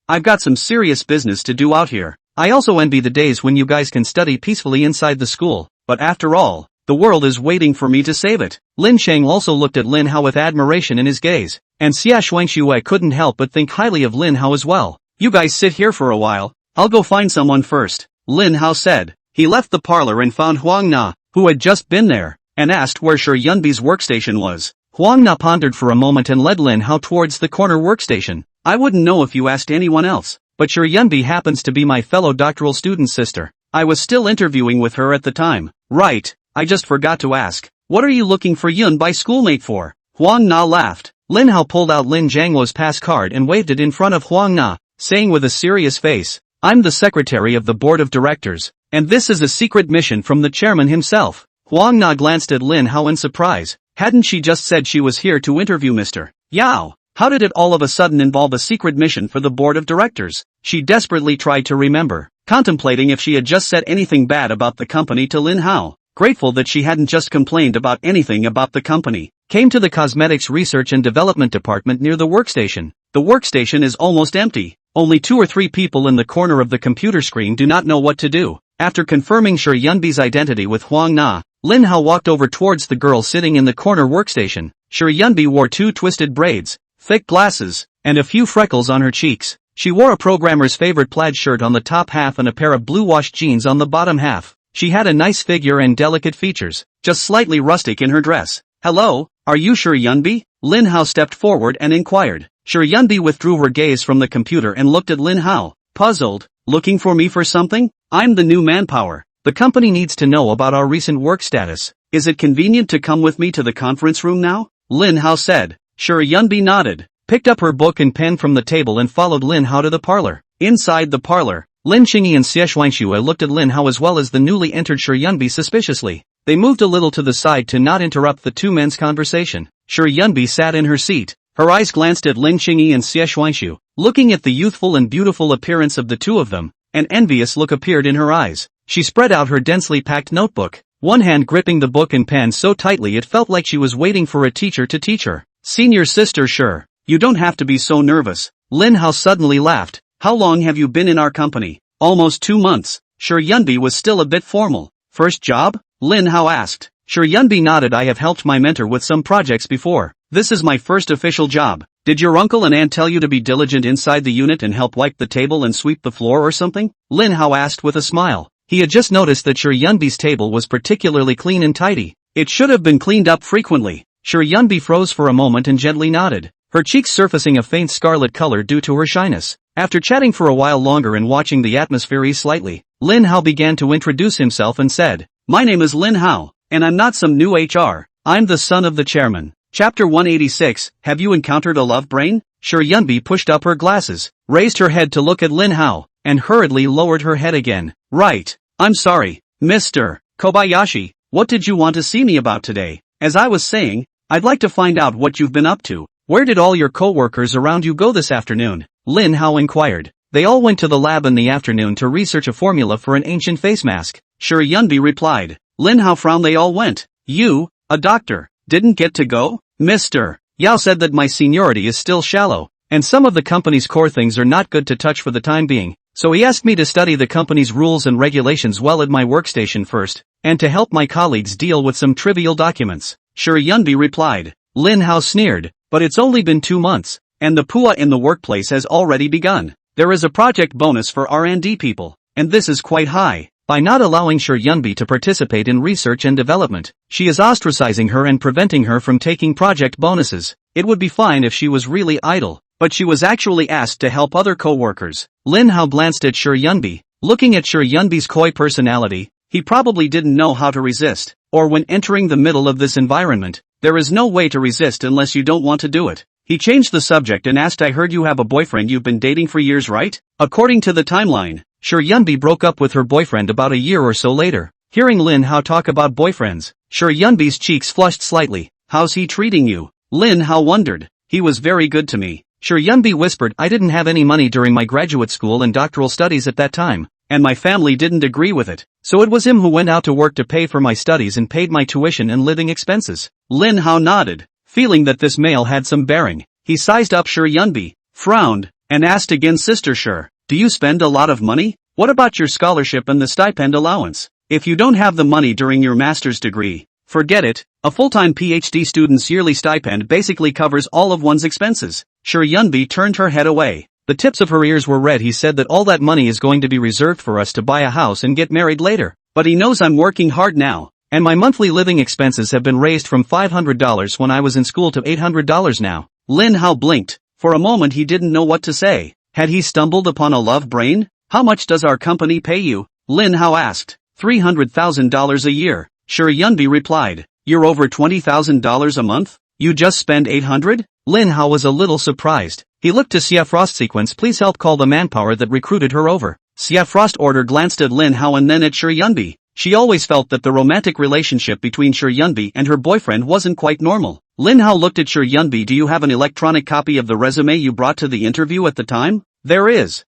I've got some serious business to do out here. I also envy the days when you guys can study peacefully inside the school, but after all, the world is waiting for me to save it. Lin Cheng also looked at Lin Hao with admiration in his gaze, and Xia Shuangshu couldn't help but think highly of Lin Hao as well. You guys sit here for a while, I'll go find someone first, Lin Hao said. He left the parlor and found Huang Na, who had just been there, and asked where Shi Yunbi's workstation was. Huang Na pondered for a moment and led Lin Hao towards the corner workstation. I wouldn't know if you asked anyone else, but Shi Yunbi happens to be my fellow doctoral student's sister. I was still interviewing with her at the time. Right, I just forgot to ask. What are you looking for Yunbi schoolmate for? Huang Na laughed. Lin Hao pulled out Lin Jiangluo's pass card and waved it in front of Huang Na, saying with a serious face, I'm the secretary of the board of directors, and this is a secret mission from the chairman himself. Huang Na glanced at Lin Hao in surprise. Hadn't she just said she was here to interview Mr. Yao? How did it all of a sudden involve a secret mission for the board of directors? She desperately tried to remember, contemplating if she had just said anything bad about the company to Lin Hao. Grateful that she hadn't just complained about anything about the company. Came to the cosmetics research and development department near the workstation. The workstation is almost empty. Only 2 or 3 people in the corner of the computer screen do not know what to do. After confirming Shi Yunbi's identity with Huang Na, Lin Hao walked over towards the girl sitting in the corner workstation. Shi Yunbi wore 2 twisted braids, thick glasses, and a few freckles on her cheeks. She wore a programmer's favorite plaid shirt on the top half and a pair of blue-washed jeans on the bottom half. She had a nice figure and delicate features, just slightly rustic in her dress. Hello, are you Shi Yunbi? Lin Hao stepped forward and inquired. Shi Yunbi withdrew her gaze from the computer and looked at Lin Hao, puzzled. Looking for me for something? I'm the new manpower. The company needs to know about our recent work status. Is it convenient to come with me to the conference room now? Lin Hao said. Shi Yunbi nodded, picked up her book and pen from the table and followed Lin Hao to the parlor. Inside the parlor, Lin Qingyi and Xie Shuangshu looked at Lin Hao as well as the newly entered Shi Yunbi suspiciously. They moved a little to the side to not interrupt the two men's conversation. Shi Yunbi sat in her seat. Her eyes glanced at Lin Qingyi and Xie Shuangshu. Looking at the youthful and beautiful appearance of the two of them, an envious look appeared in her eyes. She spread out her densely packed notebook, one hand gripping the book and pen so tightly it felt like she was waiting for a teacher to teach her. Senior sister, sure. You don't have to be so nervous. Lin Hao suddenly laughed. How long have you been in our company? Almost 2 months. Shi Yunbi was still a bit formal. First job? Lin Hao asked. Shi Yunbi nodded. I have helped my mentor with some projects before. This is my first official job. Did your uncle and aunt tell you to be diligent inside the unit and help wipe the table and sweep the floor or something? Lin Hao asked with a smile. He had just noticed that Shi Yunbi's table was particularly clean and tidy. It should have been cleaned up frequently. Shi Yunbi froze for a moment and gently nodded, her cheeks surfacing a faint scarlet color due to her shyness. After chatting for a while longer and watching the atmosphere ease slightly, Lin Hao began to introduce himself and said, My name is Lin Hao, and I'm not some new HR. I'm the son of the chairman. Chapter 186, Have you encountered a love brain? Shi Yunbi pushed up her glasses, raised her head to look at Lin Hao, and hurriedly lowered her head again. Right. I'm sorry, Mr. Kobayashi, what did you want to see me about today? As I was saying, I'd like to find out what you've been up to. Where did all your co-workers around you go this afternoon? Lin Hao inquired. They all went to the lab in the afternoon to research a formula for an ancient face mask. Shi Yunbi replied. Lin Hao frowned. They all went. You, a doctor, didn't get to go? Mr. Yao said that my seniority is still shallow, and some of the company's core things are not good to touch for the time being, so he asked me to study the company's rules and regulations well at my workstation first, and to help my colleagues deal with some trivial documents. Sure, Yunbi replied. Lin Hao sneered, but it's only been 2 months, and the PUA in the workplace has already begun. There is a project bonus for R&D people, and this is quite high. By not allowing Sure Yunbi to participate in research and development, she is ostracizing her and preventing her from taking project bonuses. It would be fine if she was really idle, but she was actually asked to help other co-workers. Lin Hao glanced at Sure Yunbi. Looking at Sure Yunbi's coy personality, he probably didn't know how to resist, or when entering the middle of this environment, there is no way to resist unless you don't want to do it. He changed the subject and asked, I heard you have a boyfriend you've been dating for years, right? According to the timeline, Sure Yunbi broke up with her boyfriend about a year or so later. Hearing Lin Hao talk about boyfriends, Sure Yunbi's cheeks flushed slightly. How's he treating you? Lin Hao wondered. He was very good to me. Sure Yunbi whispered, I didn't have any money during my graduate school and doctoral studies at that time, and my family didn't agree with it, so it was him who went out to work to pay for my studies and paid my tuition and living expenses. Lin Hao nodded, feeling that this male had some bearing. He sized up Sure Yunbi, frowned, and asked again, Sister Sure, do you spend a lot of money? What about your scholarship and the stipend allowance? If you don't have the money during your master's degree, forget it. A full-time PhD student's yearly stipend basically covers all of one's expenses. Sure Yunbi turned her head away. The tips of her ears were red. He said that all that money is going to be reserved for us to buy a house and get married later. But he knows I'm working hard now, and my monthly living expenses have been raised from $500 when I was in school to $800 now. Lin Hao blinked. For a moment he didn't know what to say. Had he stumbled upon a love brain? How much does our company pay you? Lin Hao asked. $300,000 a year. Sure Yunbi replied. You're over $20,000 a month? You just spend $800? Lin Hao was a little surprised. He looked to Xia Frost. Sequence, please help call the manpower that recruited her over. Xia Frost order glanced at Lin Hao and then at Sure Yunbi. She always felt that the romantic relationship between Sure Yunbi and her boyfriend wasn't quite normal. Lin Hao looked at Sure Yunbi. Do you have an electronic copy of the resume you brought to the interview at the time? There is.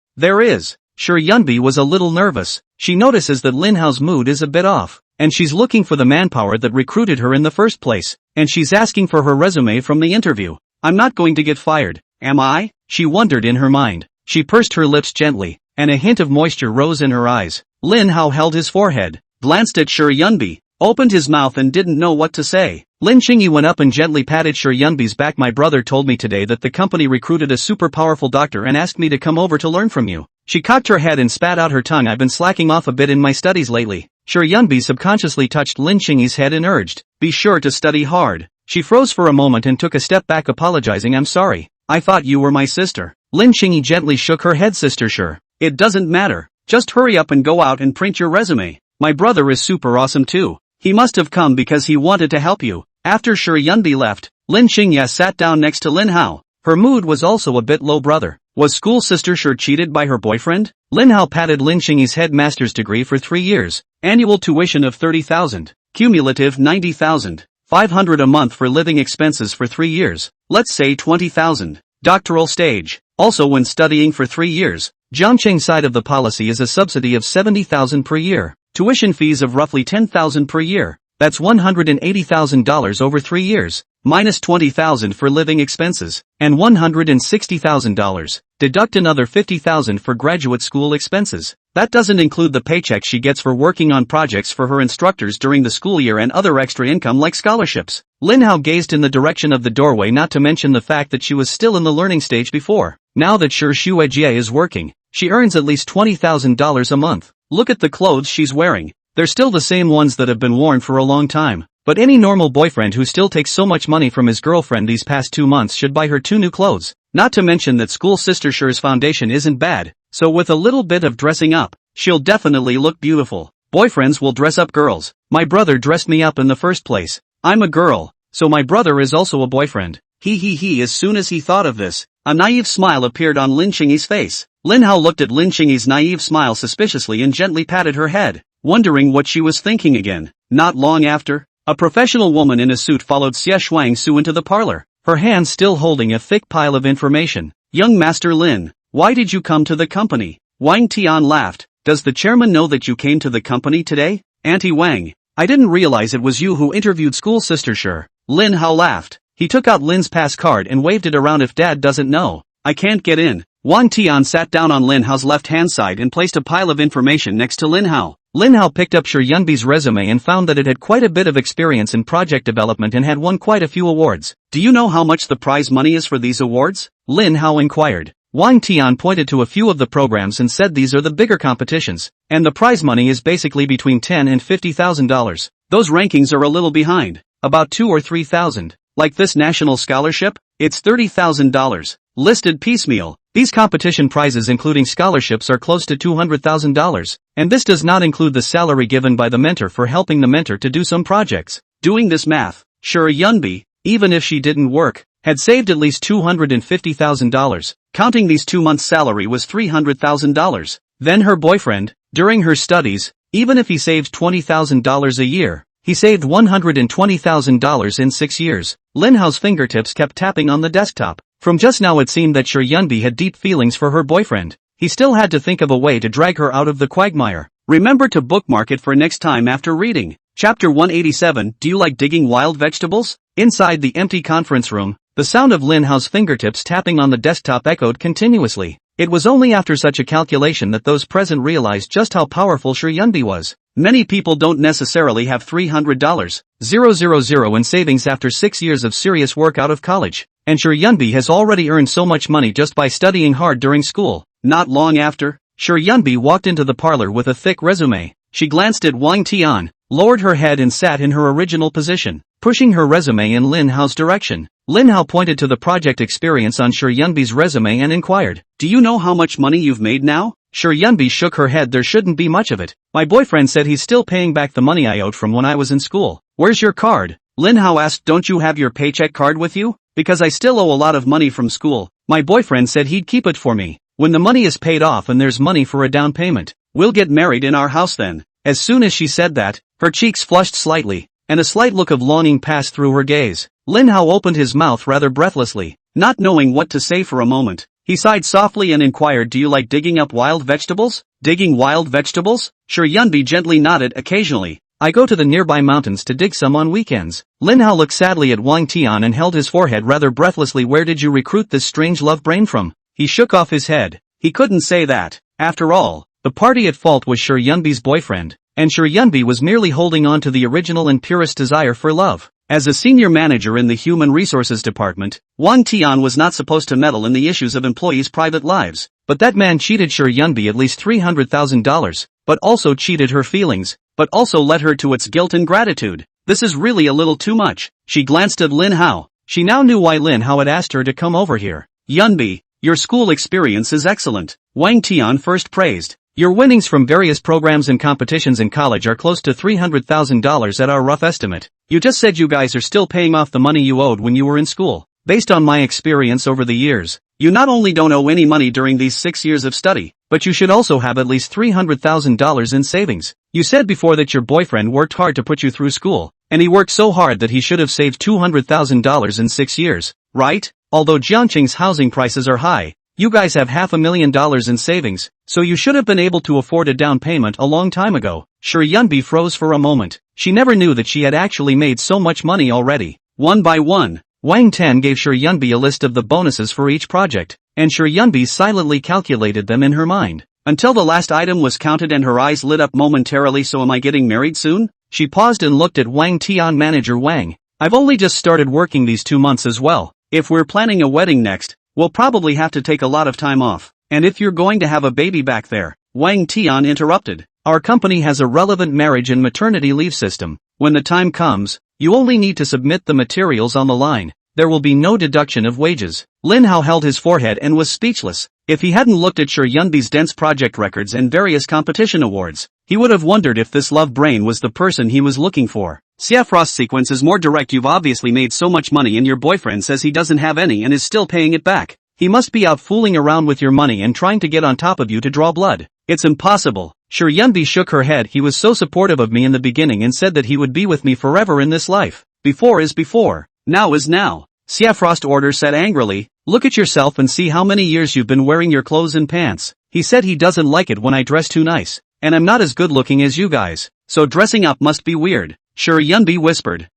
Sure Yunbi was a little nervous. She notices that Lin Hao's mood is a bit off, and she's looking for the manpower that recruited her in the first place, and she's asking for her resume from the interview. I'm not going to get fired, am I? She wondered in her mind. She pursed her lips gently, and a hint of moisture rose in her eyes. Lin Hao held his forehead, glanced at Sure Yunbi, opened his mouth and didn't know what to say. Lin Qingyi went up and gently patted Sure Yunbi's back. My brother told me today that the company recruited a super powerful doctor and asked me to come over to learn from you. She cocked her head and spat out her tongue. I've been slacking off a bit in my studies lately. Sure Yunbi subconsciously touched Lin Qingyi's head and urged, be sure to study hard. She froze for a moment and took a step back, apologizing. I'm sorry. I thought you were my sister. Lin Qingyi gently shook her head. Sister Sure. It doesn't matter. Just hurry up and go out and print your resume. My brother is super awesome too. He must have come because he wanted to help you. After Sure Yunbi left, Lin Qingyi sat down next to Lin Hao. Her mood was also a bit low. Brother. Was school sister Sure cheated by her boyfriend? Lin Hao patted Lin Qingyi's head. Master's degree for 3 years. Annual tuition of 30,000. Cumulative 90,000. 500 a month for living expenses for 3 years. Let's say 20,000. Doctoral stage. Also when studying for 3 years, Zhangcheng side of the policy is a subsidy of 70,000 per year. Tuition fees of roughly 10,000 per year. That's $180,000 over 3 years. Minus 20,000 for living expenses, and $160,000. Deduct another 50,000 for graduate school expenses. That doesn't include the paycheck she gets for working on projects for her instructors during the school year and other extra income like scholarships. Lin Hao gazed in the direction of the doorway, not to mention the fact that she was still in the learning stage before. Now that Sure Xuejie is working, she earns at least $20,000 a month. Look at the clothes she's wearing. They're still the same ones that have been worn for a long time. But any normal boyfriend who still takes so much money from his girlfriend these past 2 months should buy her 2 new clothes. Not to mention that school sister Sure's foundation isn't bad, so with a little bit of dressing up, she'll definitely look beautiful. Boyfriends will dress up girls. My brother dressed me up in the first place. I'm a girl, so my brother is also a boyfriend. As soon as he thought of this, a naive smile appeared on Lin Qingyi's face. Lin Hao looked at Lin Qingyi's naive smile suspiciously and gently patted her head, wondering what she was thinking again. Not long after, a professional woman in a suit followed Xie Shuangsu into the parlor, her hand still holding a thick pile of information. Young Master Lin, why did you come to the company? Wang Tian laughed. Does the chairman know that you came to the company today? Auntie Wang, I didn't realize it was you who interviewed school sister Sure. Lin Hao laughed. He took out Lin's pass card and waved it around. If Dad doesn't know, I can't get in. Wang Tian sat down on Lin Hao's left-hand side and placed a pile of information next to Lin Hao. Lin Hao picked up Shi Yunbi's resume and found that it had quite a bit of experience in project development and had won quite a few awards. Do you know how much the prize money is for these awards? Lin Hao inquired. Wang Tian pointed to a few of the programs and said these are the bigger competitions, and the prize money is basically between $10,000 and $50,000. Those rankings are a little behind, about $2,000 or $3,000. Like this national scholarship, it's $30,000, listed piecemeal. These competition prizes including scholarships are close to $200,000, and this does not include the salary given by the mentor for helping the mentor to do some projects. Doing this math, Shi Yunbi, even if she didn't work, had saved at least $250,000. Counting these 2 months' salary was $300,000. Then her boyfriend, during her studies, even if he saved $20,000 a year, he saved $120,000 in 6 years. Lin Hao's fingertips kept tapping on the desktop. From just now it seemed that Shi Yunbi had deep feelings for her boyfriend. He still had to think of a way to drag her out of the quagmire. Remember to bookmark it for next time after reading. Chapter 187. Do you like digging wild vegetables? Inside the empty conference room, the sound of Lin Hao's fingertips tapping on the desktop echoed continuously. It was only after such a calculation that those present realized just how powerful Shi Yunbi was. Many people don't necessarily have $300,000 in savings after 6 years of serious work out of college, and Shi Yunbi has already earned so much money just by studying hard during school. Not long after, Shi Yunbi walked into the parlor with a thick resume. She glanced at Wang Tian, lowered her head and sat in her original position, pushing her resume in Lin Hao's direction. Lin Hao pointed to the project experience on Shi Yunbi's resume and inquired, "Do you know how much money you've made now?" Shi Yunbi shook her head. "There shouldn't be much of it. My boyfriend said he's still paying back the money I owed from when I was in school." "Where's your card?" Lin Hao asked. "Don't you have your paycheck card with you?" "Because I still owe a lot of money from school. My boyfriend said he'd keep it for me. When the money is paid off and there's money for a down payment, we'll get married in our house then." As soon as she said that, her cheeks flushed slightly, and a slight look of longing passed through her gaze. Lin Hao opened his mouth rather breathlessly, not knowing what to say for a moment. He sighed softly and inquired, "Do you like digging up wild vegetables?" "Digging wild vegetables?" Shi Yunbi gently nodded. "Occasionally. I go to the nearby mountains to dig some on weekends." Lin Hao looked sadly at Wang Tian and held his forehead rather breathlessly. "Where did you recruit this strange love brain from?" He shook off his head. He couldn't say that. After all, the party at fault was Shi Yunbi's boyfriend, and Shi Yunbi was merely holding on to the original and purest desire for love. As a senior manager in the Human Resources Department, Wang Tian was not supposed to meddle in the issues of employees' private lives. But that man cheated Shi Yunbi at least $300,000, but also cheated her feelings, but also led her to its guilt and gratitude. This is really a little too much. She glanced at Lin Hao. She now knew why Lin Hao had asked her to come over here. "Yunbi, your school experience is excellent," Wang Tian first praised. "Your winnings from various programs and competitions in college are close to $300,000 at our rough estimate. You just said you guys are still paying off the money you owed when you were in school. Based on my experience over the years, you not only don't owe any money during these 6 years of study, but you should also have at least $300,000 in savings. You said before that your boyfriend worked hard to put you through school, and he worked so hard that he should have saved $200,000 in 6 years, right? Although Jiangqing's housing prices are high, you guys have $500,000 in savings, so you should have been able to afford a down payment a long time ago." Shi Yunbi froze for a moment. She never knew that she had actually made so much money already. One by one, Wang Tian gave Shi Yunbi a list of the bonuses for each project, and Shi Yunbi silently calculated them in her mind, until the last item was counted and her eyes lit up momentarily. "So am I getting married soon?" She paused and looked at Wang Tian. "Manager Wang, I've only just started working these 2 months as well. If we're planning a wedding next, we'll probably have to take a lot of time off. And if you're going to have a baby back there," Wang Tian interrupted, "our company has a relevant marriage and maternity leave system. When the time comes, you only need to submit the materials on the line. There will be no deduction of wages." Lin Hao held his forehead and was speechless. If he hadn't looked at Shi Yunbi's dense project records and various competition awards, he would have wondered if this love brain was the person he was looking for. "Frost sequence is more direct. You've obviously made so much money and your boyfriend says he doesn't have any and is still paying it back. He must be out fooling around with your money and trying to get on top of you to draw blood. It's impossible." Shi Yunbi shook her head. "He was so supportive of me in the beginning and said that he would be with me forever in this life. Before is before. Now is now." Frost order said angrily, "Look at yourself and see how many years you've been wearing your clothes and pants. He said he doesn't like it when I dress too nice, and I'm not as good looking as you guys, so dressing up must be weird." Shi Yunbi whispered.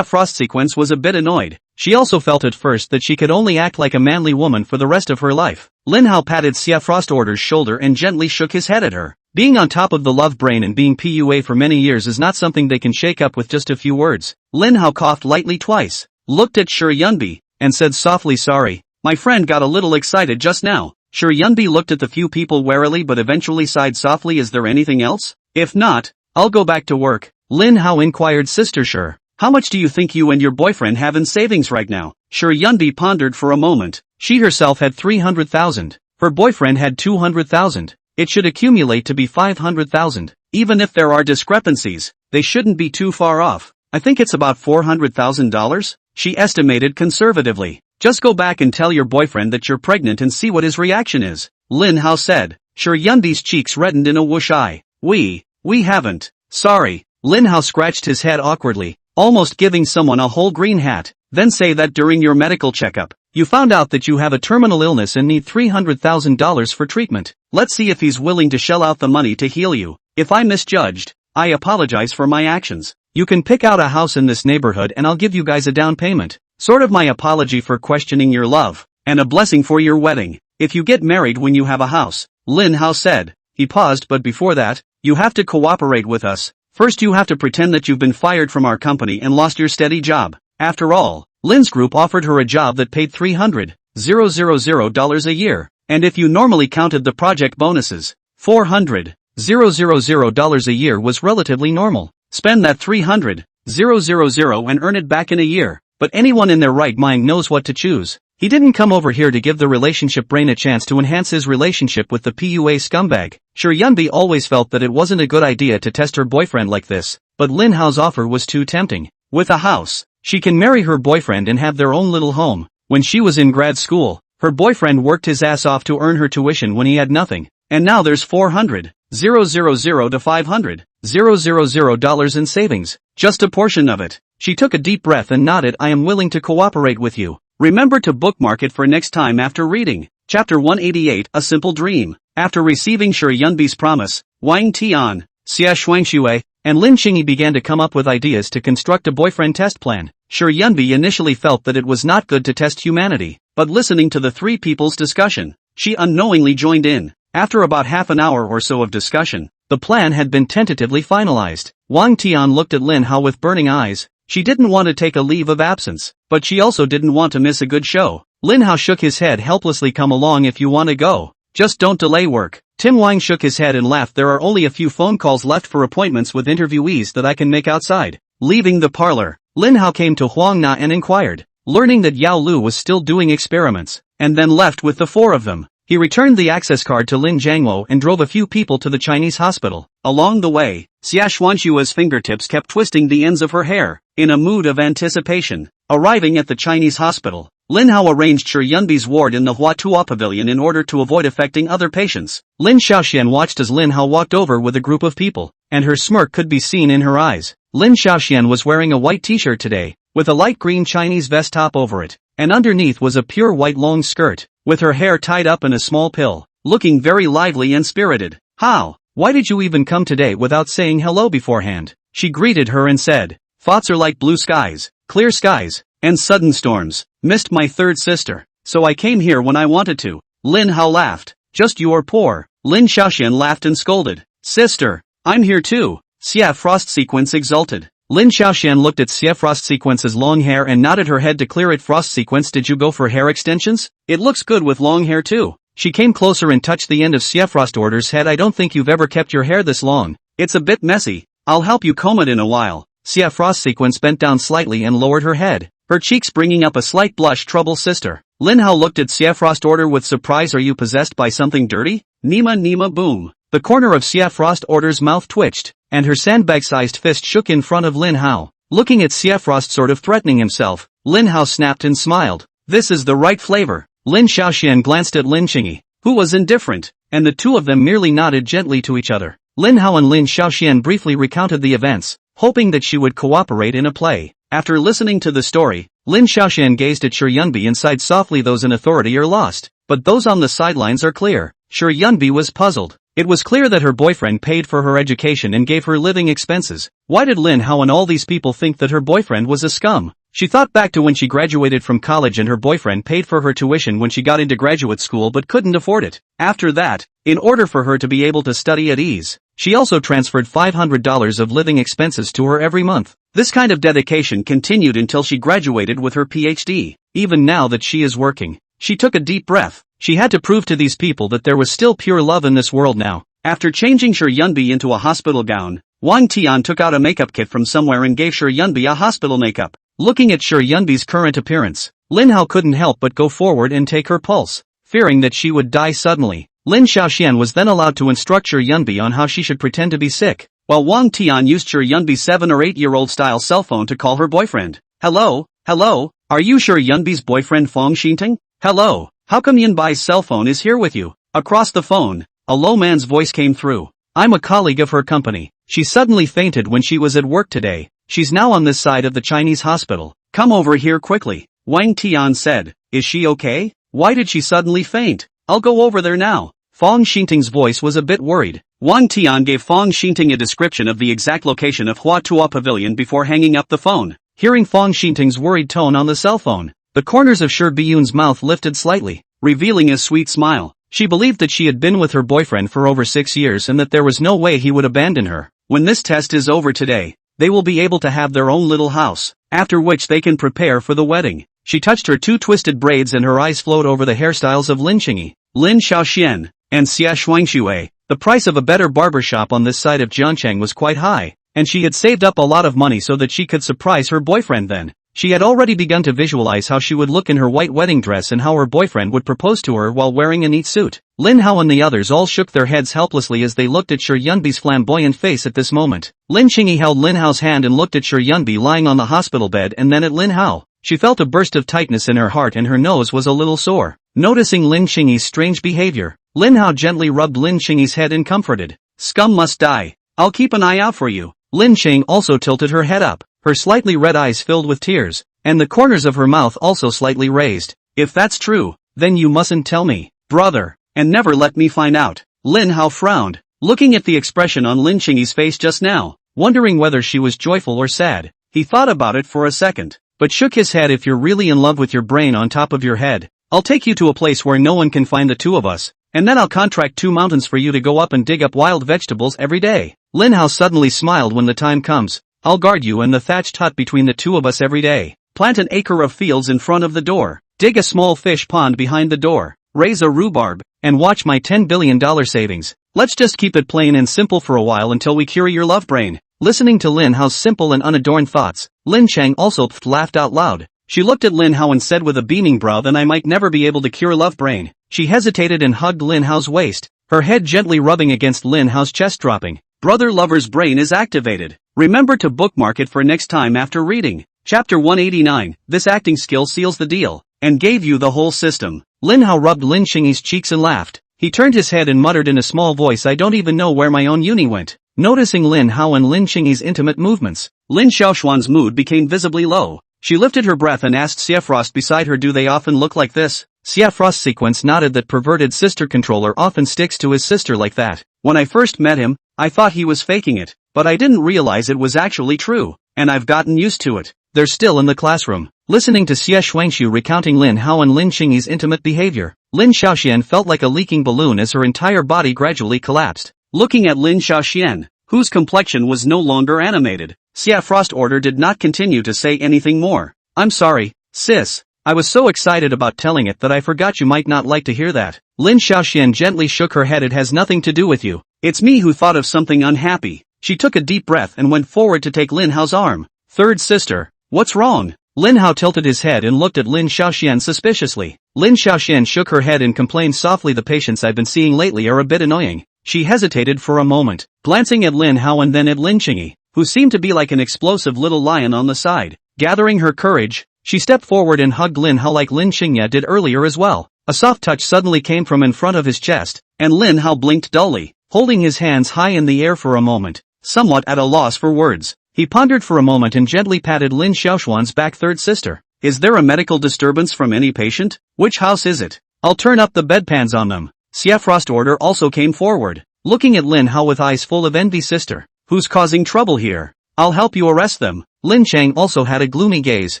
Frost sequence was a bit annoyed. She also felt at first that she could only act like a manly woman for the rest of her life. Lin Hao patted Xia Frost Order's shoulder and gently shook his head at her. Being on top of the love brain and being PUA for many years is not something they can shake up with just a few words. Lin Hao coughed lightly twice, looked at Shi Yunbi, and said softly, "Sorry, my friend got a little excited just now." Shi Yunbi looked at the few people warily but eventually sighed softly. "Is there anything else? If not, I'll go back to work." Lin Hao inquired, "Sister Shi, how much do you think you and your boyfriend have in savings right now?" Shi Yunbi pondered for a moment. She herself had 300,000. Her boyfriend had 200,000. It should accumulate to be 500,000. Even if there are discrepancies, they shouldn't be too far off. "I think it's about $400,000, she estimated conservatively. "Just go back and tell your boyfriend that you're pregnant and see what his reaction is," Lin Hao said. Shi Yunbi's cheeks reddened in a whoosh eye. We haven't. Sorry." Lin Hao scratched his head awkwardly, almost giving someone a whole green hat. "Then say that during your medical checkup, you found out that you have a terminal illness and need $300,000 for treatment. Let's see if he's willing to shell out the money to heal you. If I misjudged, I apologize for my actions. You can pick out a house in this neighborhood and I'll give you guys a down payment. Sort of my apology for questioning your love, and a blessing for your wedding. If you get married when you have a house," Lin Hao said. He paused, "but before that, you have to cooperate with us. First you have to pretend that you've been fired from our company and lost your steady job." After all, Lin's group offered her a job that paid $300,000 a year, and if you normally counted the project bonuses, $400,000 a year was relatively normal. Spend that $300,000 and earn it back in a year. But anyone in their right mind knows what to choose. He didn't come over here to give the relationship brain a chance to enhance his relationship with the PUA scumbag. Shi Yunbi always felt that it wasn't a good idea to test her boyfriend like this, but Lin Hao's offer was too tempting. With a house, she can marry her boyfriend and have their own little home. When she was in grad school, her boyfriend worked his ass off to earn her tuition when he had nothing. And now there's $400,000 to $500,000 in savings. Just a portion of it. She took a deep breath and nodded. "I am willing to cooperate with you." Remember to bookmark it for next time after reading. Chapter 188, A Simple Dream. After receiving Shi Yunbi's promise, Wang Tian, Xia Shuangxue, and Lin Qingyi began to come up with ideas to construct a boyfriend test plan. Shi Yunbi initially felt that it was not good to test humanity, but listening to the three people's discussion, she unknowingly joined in. After about half an hour or so of discussion, the plan had been tentatively finalized. Wang Tian looked at Lin Hao with burning eyes. She didn't want to take a leave of absence, but she also didn't want to miss a good show. Lin Hao shook his head helplessly. "Come along if you want to go. Just don't delay work." Tim Wang shook his head and laughed. "There are only a few phone calls left for appointments with interviewees that I can make outside." Leaving the parlor, Lin Hao came to Huang Na and inquired, learning that Yao Lu was still doing experiments, and then left with the four of them. He returned the access card to Lin Jiangwo and drove a few people to the Chinese hospital. Along the way, Xia Xuanxue's fingertips kept twisting the ends of her hair, in a mood of anticipation. Arriving at the Chinese hospital, Lin Hao arranged Shi Yunbi's ward in the Huatua Pavilion in order to avoid affecting other patients. Lin Xiaoxian watched as Lin Hao walked over with a group of people, and her smirk could be seen in her eyes. Lin Xiaoxian was wearing a white t-shirt today, with a light green Chinese vest top over it, and underneath was a pure white long skirt, with her hair tied up in a small pill, looking very lively and spirited. "How? Why did you even come today without saying hello beforehand?" She greeted her and said, "Thoughts are like blue skies, clear skies, and sudden storms. Missed my third sister, so I came here when I wanted to." Lin Hao laughed. "Just you are poor." Lin Xiaoxian laughed and scolded. "Sister, I'm here too." Xia Frost Sequence exulted. Lin Xiaoxian looked at Xia Frost Sequence's long hair and nodded her head to clear it. "Frost Sequence, did you go for hair extensions? It looks good with long hair too." She came closer and touched the end of Xia Frost Order's head. "I don't think you've ever kept your hair this long. It's a bit messy. I'll help you comb it in a while." Xia Frost Sequence bent down slightly and lowered her head, her cheeks bringing up a slight blush. "Trouble, sister." Lin Hao looked at Xia Frost Order with surprise. "Are you possessed by something dirty?" Nima boom. The corner of Xia Frost Order's mouth twitched, and her sandbag-sized fist shook in front of Lin Hao. Looking at Xia Frost sort of threatening himself, Lin Hao snapped and smiled. "This is the right flavor." Lin Xiaoxian glanced at Lin Qingyi, who was indifferent, and the two of them merely nodded gently to each other. Lin Hao and Lin Xiaoxian briefly recounted the events, hoping that she would cooperate in a play. After listening to the story, Lin Xiaoxian gazed at Shi Yunbi and sighed softly. "Those in authority are lost, but those on the sidelines are clear." Shi Yunbi was puzzled. It was clear that her boyfriend paid for her education and gave her living expenses. Why did Lin Hao and all these people think that her boyfriend was a scum? She thought back to when she graduated from college and her boyfriend paid for her tuition when she got into graduate school but couldn't afford it. After that, in order for her to be able to study at ease, she also transferred $500 of living expenses to her every month. This kind of dedication continued until she graduated with her PhD. Even now that she is working, she took a deep breath. She had to prove to these people that there was still pure love in this world now. After changing Shi Yunbi into a hospital gown, Wang Tian took out a makeup kit from somewhere and gave Shi Yunbi a hospital makeup. Looking at Shi Yunbi's current appearance, Lin Hao couldn't help but go forward and take her pulse, fearing that she would die suddenly. Lin Xiaoxian was then allowed to instruct Shi Yunbi on how she should pretend to be sick, while Wang Tian used Shi Yunbi's 7 or 8-year-old style cell phone to call her boyfriend. Hello, are you Shi Yunbi's boyfriend Feng Xinting? Hello, how come Yunbai's cell phone is here with you? Across the phone, a low man's voice came through. I'm a colleague of her company. She suddenly fainted when she was at work today. She's now on this side of the Chinese hospital. Come over here quickly, Wang Tian said. Is she okay? Why did she suddenly faint? I'll go over there now. Feng Xinting's voice was a bit worried. Wang Tian gave Feng Xinting a description of the exact location of Hua Tua Pavilion before hanging up the phone. Hearing Feng Xinting's worried tone on the cell phone, the corners of Shi Biyun's mouth lifted slightly, revealing a sweet smile. She believed that she had been with her boyfriend for over 6 years and that there was no way he would abandon her. When this test is over today, they will be able to have their own little house, after which they can prepare for the wedding. She touched her 2 twisted braids and her eyes flowed over the hairstyles of Lin Qingyi, Lin Xiaoxian, and Xia Shuangxue. The price of a better barber shop on this side of Jiancheng was quite high, and she had saved up a lot of money so that she could surprise her boyfriend then. She had already begun to visualize how she would look in her white wedding dress and how her boyfriend would propose to her while wearing a neat suit. Lin Hao and the others all shook their heads helplessly as they looked at Shi Yunbi's flamboyant face at this moment. Lin Qingyi held Lin Hao's hand and looked at Shi Yunbi lying on the hospital bed and then at Lin Hao. She felt a burst of tightness in her heart and her nose was a little sore. Noticing Lin Qingyi's strange behavior, Lin Hao gently rubbed Lin Qingyi's head and comforted. Scum must die. I'll keep an eye out for you. Lin Qing also tilted her head up, her slightly red eyes filled with tears, and the corners of her mouth also slightly raised. If that's true, then you mustn't tell me, brother, and never let me find out. Lin Hao frowned, looking at the expression on Lin Qingyi's face just now, wondering whether she was joyful or sad. He thought about it for a second, but shook his head. If you're really in love with your brain on top of your head, I'll take you to a place where no one can find the 2 of us, and then I'll contract 2 mountains for you to go up and dig up wild vegetables every day. Lin Hao suddenly smiled. When the time comes, I'll guard you and the thatched hut between the 2 of us every day. Plant an acre of fields in front of the door, dig a small fish pond behind the door, raise a rhubarb, and watch my $10 billion savings. Let's just keep it plain and simple for a while until we cure your love brain. Listening to Lin Hao's simple and unadorned thoughts, Lin Cheng also laughed out loud. She looked at Lin Hao and said with a beaming brow, then I might never be able to cure love brain. She hesitated and hugged Lin Hao's waist, her head gently rubbing against Lin Hao's chest, dropping. Brother lover's brain is activated. Remember to bookmark it for next time after reading. Chapter 189, this acting skill seals the deal, and gave you the whole system. Lin Hao rubbed Lin Qingyi's cheeks and laughed. He turned his head and muttered in a small voice, I don't even know where my own uni went. Noticing Lin Hao and Lin Qingyi's intimate movements, Lin Xiaoshuan's mood became visibly low. She lifted her breath and asked Xia Frost beside her, do they often look like this? Xia Frost sequence nodded that perverted sister controller often sticks to his sister like that. When I first met him, I thought he was faking it, but I didn't realize it was actually true, and I've gotten used to it. They're still in the classroom. Listening to Xie Shuangxiu recounting Lin Hao and Lin Qingyi's intimate behavior, Lin Xiaoxian felt like a leaking balloon as her entire body gradually collapsed. Looking at Lin Xiaoxian, whose complexion was no longer animated, Xia Frost Order did not continue to say anything more. I'm sorry, sis. I was so excited about telling it that I forgot you might not like to hear that. Lin Xiaoxian gently shook her head. It has nothing to do with you. It's me who thought of something unhappy. She took a deep breath and went forward to take Lin Hao's arm. Third sister, what's wrong? Lin Hao tilted his head and looked at Lin Xiaoxian suspiciously. Lin Xiaoxian shook her head and complained softly, the patients I've been seeing lately are a bit annoying. She hesitated for a moment, glancing at Lin Hao and then at Lin Qingyi, who seemed to be like an explosive little lion on the side. Gathering her courage, she stepped forward and hugged Lin Hao like Lin Qingyi did earlier as well. A soft touch suddenly came from in front of his chest, and Lin Hao blinked dully, holding his hands high in the air for a moment, somewhat at a loss for words. He pondered for a moment and gently patted Lin Xiaoshuan's back. Third sister, is there a medical disturbance from any patient? Which house is it? I'll turn up the bedpans on them. Xia Frost Order also came forward, looking at Lin Hao with eyes full of envy. Sister, who's causing trouble here? I'll help you arrest them. Lin Cheng also had a gloomy gaze.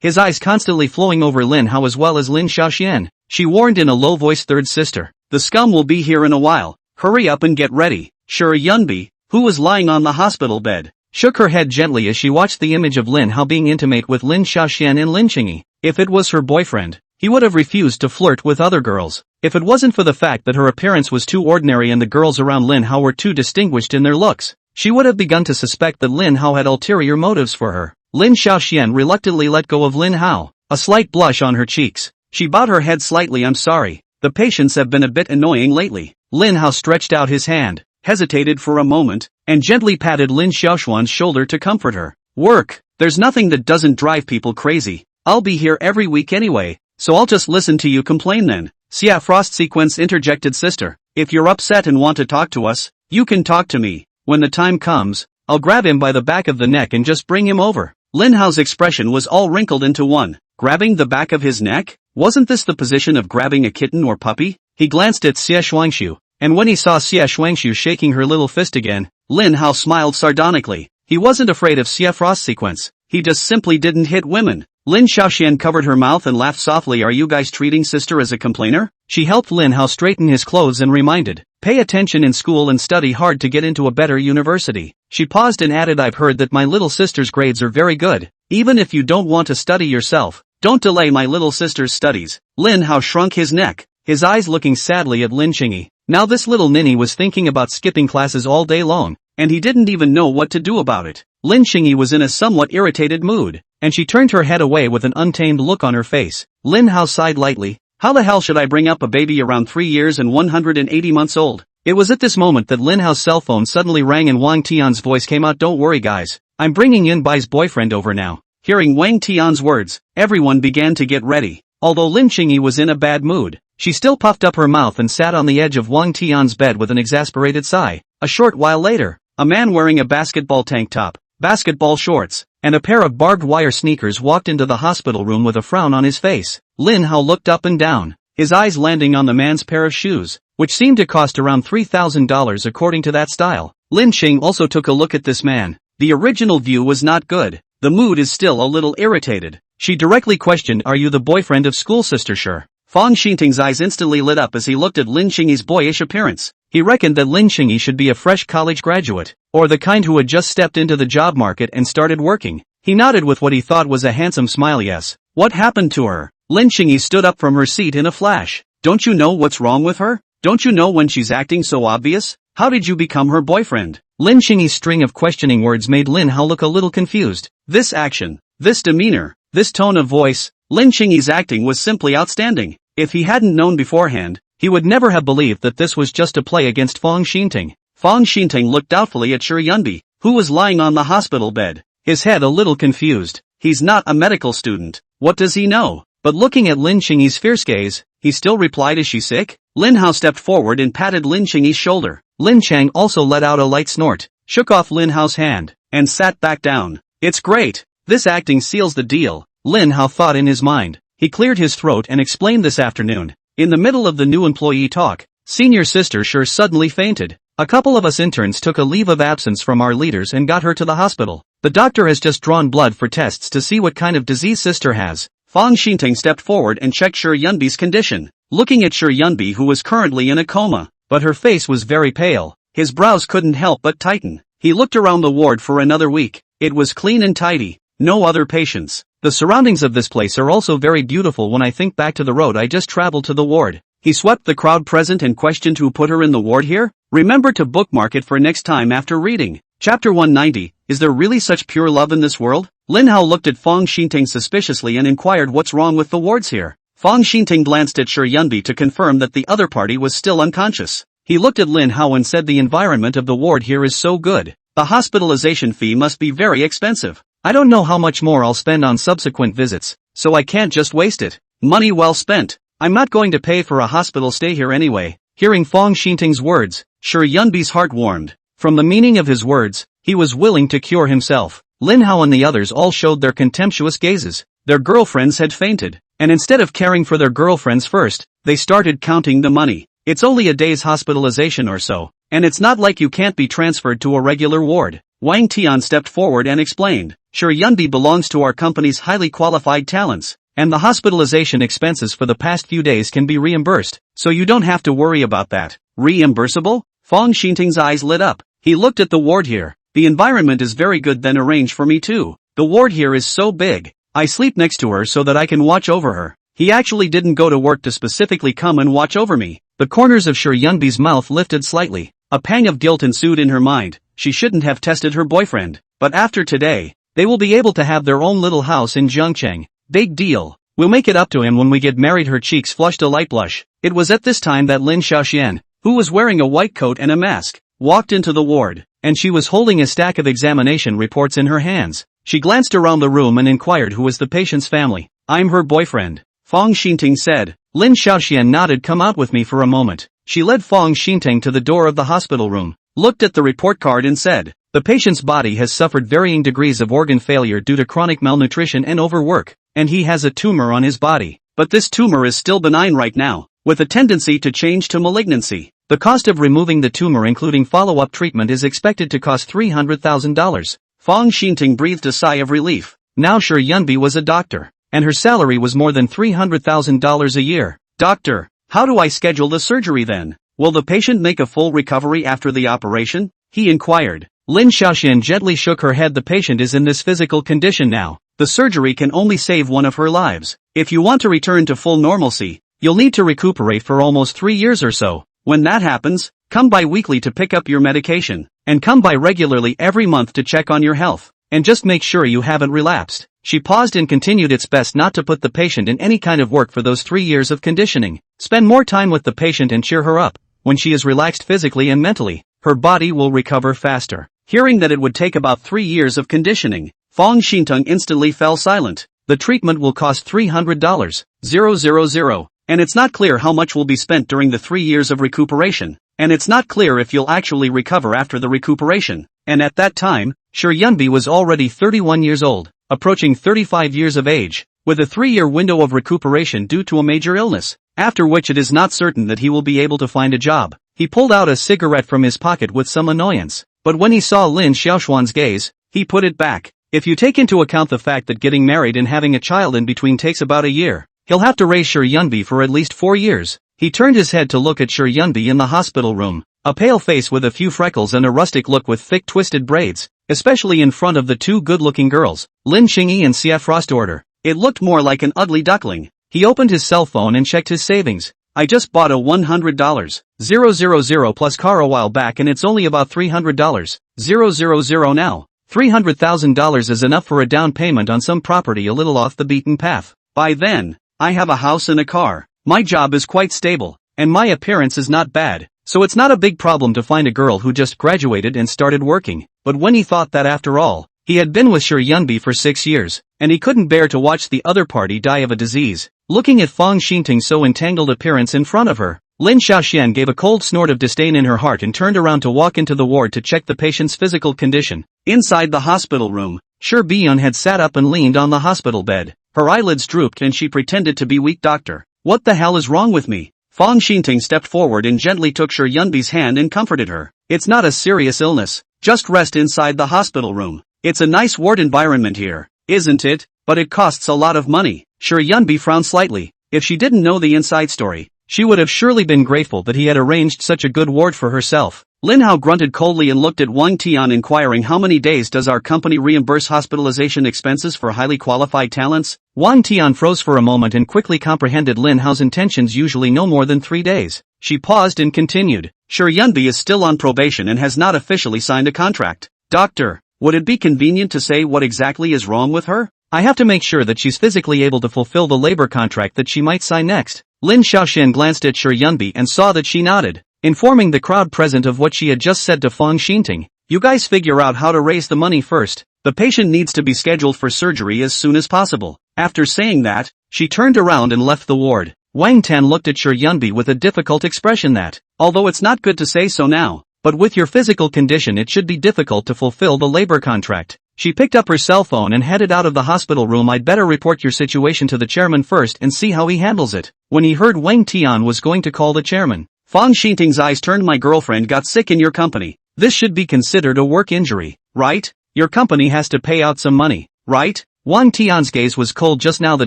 his eyes constantly flowing over Lin Hao as well as Lin Xiaoxian. She warned in a low voice third sister. The scum will be here in a while. Hurry up and get ready. Sure Yunbi, who was lying on the hospital bed, shook her head gently as she watched the image of Lin Hao being intimate with Lin Xiaoxian and Lin Qingyi. If it was her boyfriend, he would have refused to flirt with other girls. If it wasn't for the fact that her appearance was too ordinary and the girls around Lin Hao were too distinguished in their looks, she would have begun to suspect that Lin Hao had ulterior motives for her. Lin Xiaoxian reluctantly let go of Lin Hao, a slight blush on her cheeks. She bowed her head slightly. I'm sorry, the patients have been a bit annoying lately. Lin Hao stretched out his hand, hesitated for a moment, and gently patted Lin Xiaoxuan's shoulder to comfort her. Work, there's nothing that doesn't drive people crazy. I'll be here every week anyway, so I'll just listen to you complain then. Xia Frost Sequence interjected sister. If you're upset and want to talk to us, you can talk to me. When the time comes, I'll grab him by the back of the neck and just bring him over. Lin Hao's expression was all wrinkled into one. Grabbing the back of his neck? Wasn't this the position of grabbing a kitten or puppy? He glanced at Xie Shuangshu, and when he saw Xie Shuangshu shaking her little fist again, Lin Hao smiled sardonically. He wasn't afraid of Xia Frost Sequence, he just simply didn't hit women. Lin Xiaoxian covered her mouth and laughed softly. Are you guys treating sister as a complainer? She helped Lin Hao straighten his clothes and reminded, pay attention in school and study hard to get into a better university. She paused and added, I've heard that my little sister's grades are very good. Even if you don't want to study yourself, don't delay my little sister's studies. Lin Hao shrunk his neck, his eyes looking sadly at Lin Qingyi. Now this little ninny was thinking about skipping classes all day long, and he didn't even know what to do about it. Lin Qingyi was in a somewhat irritated mood, and she turned her head away with an untamed look on her face. Lin Hao sighed lightly. How the hell should I bring up a baby around 3 years and 180 months old? It was at this moment that Lin Hao's cell phone suddenly rang and Wang Tian's voice came out. Don't worry guys, I'm bringing Yun Bai's boyfriend over now. Hearing Wang Tian's words, everyone began to get ready. Although Lin Qingyi was in a bad mood, she still puffed up her mouth and sat on the edge of Wang Tian's bed with an exasperated sigh. A short while later, a man wearing a basketball tank top, basketball shorts, and a pair of barbed wire sneakers walked into the hospital room with a frown on his face. Lin Hao looked up and down, his eyes landing on the man's pair of shoes, which seemed to cost around $3,000 according to that style. Lin Qing also took a look at this man. The original view was not good. The mood is still a little irritated. She directly questioned, are you the boyfriend of school sister? Sure. Fang Xinting's eyes instantly lit up as he looked at Lin Qingyi's boyish appearance. He reckoned that Lin Qingyi should be a fresh college graduate, or the kind who had just stepped into the job market and started working. He nodded with what he thought was a handsome smile. Yes. What happened to her? Lin Qingyi stood up from her seat in a flash. Don't you know what's wrong with her? Don't you know when she's acting so obvious? How did you become her boyfriend? Lin Qingyi's string of questioning words made Lin Hao look a little confused. This action, this demeanor, this tone of voice, Lin Qingyi's acting was simply outstanding. If he hadn't known beforehand, he would never have believed that this was just a play against Fang Xinting. Fang Xinting looked doubtfully at Shi Yunbi, who was lying on the hospital bed, his head a little confused. He's not a medical student. What does he know? But looking at Lin Qingyi's fierce gaze, he still replied, is she sick? Lin Hao stepped forward and patted Lin Qingyi's shoulder. Lin Chang also let out a light snort, shook off Lin Hao's hand, and sat back down. It's great. This acting seals the deal, Lin Hao thought in his mind. He cleared his throat and explained, this afternoon, in the middle of the new employee talk, senior sister Sure suddenly fainted. A couple of us interns took a leave of absence from our leaders and got her to the hospital. The doctor has just drawn blood for tests to see what kind of disease sister has. Fang Xinting stepped forward and checked Shi Yunbi's condition, looking at Shi Yunbi, who was currently in a coma, but her face was very pale. His brows couldn't help but tighten. He looked around the ward for another week. It was clean and tidy, no other patients. The surroundings of this place are also very beautiful. When I think back to the road I just traveled to the ward. He swept the crowd present and questioned who put her in the ward here. Remember to bookmark it for next time after reading. Chapter 190, Is there really such pure love in this world? Lin Hao looked at Fang Xinting suspiciously and inquired, what's wrong with the wards here? Fang Xinting glanced at Shi Yunbi to confirm that the other party was still unconscious. He looked at Lin Hao and said, the environment of the ward here is so good. The hospitalization fee must be very expensive. I don't know how much more I'll spend on subsequent visits, so I can't just waste it. Money well spent. I'm not going to pay for a hospital stay here anyway. Hearing Fang Xinting's words, Shi Yunbi's heart warmed. From the meaning of his words, he was willing to cure himself. Lin Hao and the others all showed their contemptuous gazes. Their girlfriends had fainted, and instead of caring for their girlfriends first, they started counting the money. It's only a day's hospitalization or so, and it's not like you can't be transferred to a regular ward. Wang Tian stepped forward and explained, Sure Yunbi belongs to our company's highly qualified talents, and the hospitalization expenses for the past few days can be reimbursed, so you don't have to worry about that. Reimbursable? Fong Xinting's eyes lit up. He looked at the ward here. The environment is very good, then arrange for me too. The ward here is so big. I sleep next to her so that I can watch over her. He actually didn't go to work to specifically come and watch over me. The corners of Sure Yunbi's mouth lifted slightly. A pang of guilt ensued in her mind. She shouldn't have tested her boyfriend. But after today, they will be able to have their own little house in Zhengcheng. Big deal. We'll make it up to him when we get married. Her cheeks flushed a light blush. It was at this time that Lin Xiaoxian, who was wearing a white coat and a mask, walked into the ward, and she was holding a stack of examination reports in her hands. She glanced around the room and inquired who was the patient's family. I'm her boyfriend, Fong Xinting said. Lin Xiaoxian nodded. Come out with me for a moment. She led Fong Xinting to the door of the hospital room, looked at the report card and said, the patient's body has suffered varying degrees of organ failure due to chronic malnutrition and overwork, and he has a tumor on his body. But this tumor is still benign right now, with a tendency to change to malignancy. The cost of removing the tumor including follow-up treatment is expected to cost $300,000. Fong Xinting breathed a sigh of relief. Now Sure Yunbi was a doctor, and her salary was more than $300,000 a year. Doctor, how do I schedule the surgery then? Will the patient make a full recovery after the operation? He inquired. Lin Xiaoxian gently shook her head. The patient is in this physical condition now. The surgery can only save one of her lives. If you want to return to full normalcy, you'll need to recuperate for almost 3 years or so. When that happens, come by weekly to pick up your medication, and come by regularly every month to check on your health, and just make sure you haven't relapsed. She paused and continued. It's best not to put the patient in any kind of work for those 3 years of conditioning. Spend more time with the patient and cheer her up. When she is relaxed physically and mentally, her body will recover faster. Hearing that it would take about 3 years of conditioning, Fong Xinting instantly fell silent. The treatment will cost $300,000, and it's not clear how much will be spent during the 3 years of recuperation, and it's not clear if you'll actually recover after the recuperation. And at that time, Sure Yunbi was already 31 years old, approaching 35 years of age, with a 3-year window of recuperation due to a major illness, after which it is not certain that he will be able to find a job. He pulled out a cigarette from his pocket with some annoyance, but when he saw Lin Xiaoxuan's gaze, he put it back. If you take into account the fact that getting married and having a child in between takes about a year, he'll have to raise Sure Yunbi for at least 4 years. He turned his head to look at Sure Yunbi in the hospital room, a pale face with a few freckles and a rustic look with thick twisted braids, especially in front of the two good-looking girls, Lin Qingyi and Xia Frostorder. It looked more like an ugly duckling. He opened his cell phone and checked his savings. I just bought a $100,000 plus car a while back and it's only about $300,000 now. $300,000 is enough for a down payment on some property a little off the beaten path. By then, I have a house and a car. My job is quite stable, and my appearance is not bad, so it's not a big problem to find a girl who just graduated and started working. But when he thought that after all, he had been with Sure Yunbi for 6 years, and he couldn't bear to watch the other party die of a disease. Looking at Fong Xinting's so entangled appearance in front of her, Lin Xiaoxian gave a cold snort of disdain in her heart and turned around to walk into the ward to check the patient's physical condition. Inside the hospital room, Sure Biyun had sat up and leaned on the hospital bed. Her eyelids drooped and she pretended to be weak. Doctor, what the hell is wrong with me? Fong Xinting stepped forward and gently took Sure Yunbi's hand and comforted her. It's not a serious illness, just rest inside the hospital room. It's a nice ward environment here, isn't it? But it costs a lot of money. Sure Yunbi frowned slightly. If she didn't know the inside story, she would have surely been grateful that he had arranged such a good ward for herself. Lin Hao grunted coldly and looked at Wang Tian inquiring, how many days does our company reimburse hospitalization expenses for highly qualified talents? Wang Tian froze for a moment and quickly comprehended Lin Hao's intentions, usually no more than 3 days. She paused and continued. Sure Yunbi is still on probation and has not officially signed a contract. Doctor, would it be convenient to say what exactly is wrong with her? I have to make sure that she's physically able to fulfill the labor contract that she might sign next. Lin Xiaoxian glanced at Sure Yunbi and saw that she nodded, informing the crowd present of what she had just said to Fong Xinting. You guys figure out how to raise the money first. The patient needs to be scheduled for surgery as soon as possible. After saying that, she turned around and left the ward. Wang Tan looked at Sure Yunbi with a difficult expression that, although it's not good to say so now, but with your physical condition it should be difficult to fulfill the labor contract. She picked up her cell phone and headed out of the hospital room. I'd better report your situation to the chairman first and see how he handles it. When he heard Wang Tian was going to call the chairman, Fong Xinting's eyes turned. My girlfriend got sick in your company. This should be considered a work injury, right? Your company has to pay out some money, right? Wang Tian's gaze was cold just now. The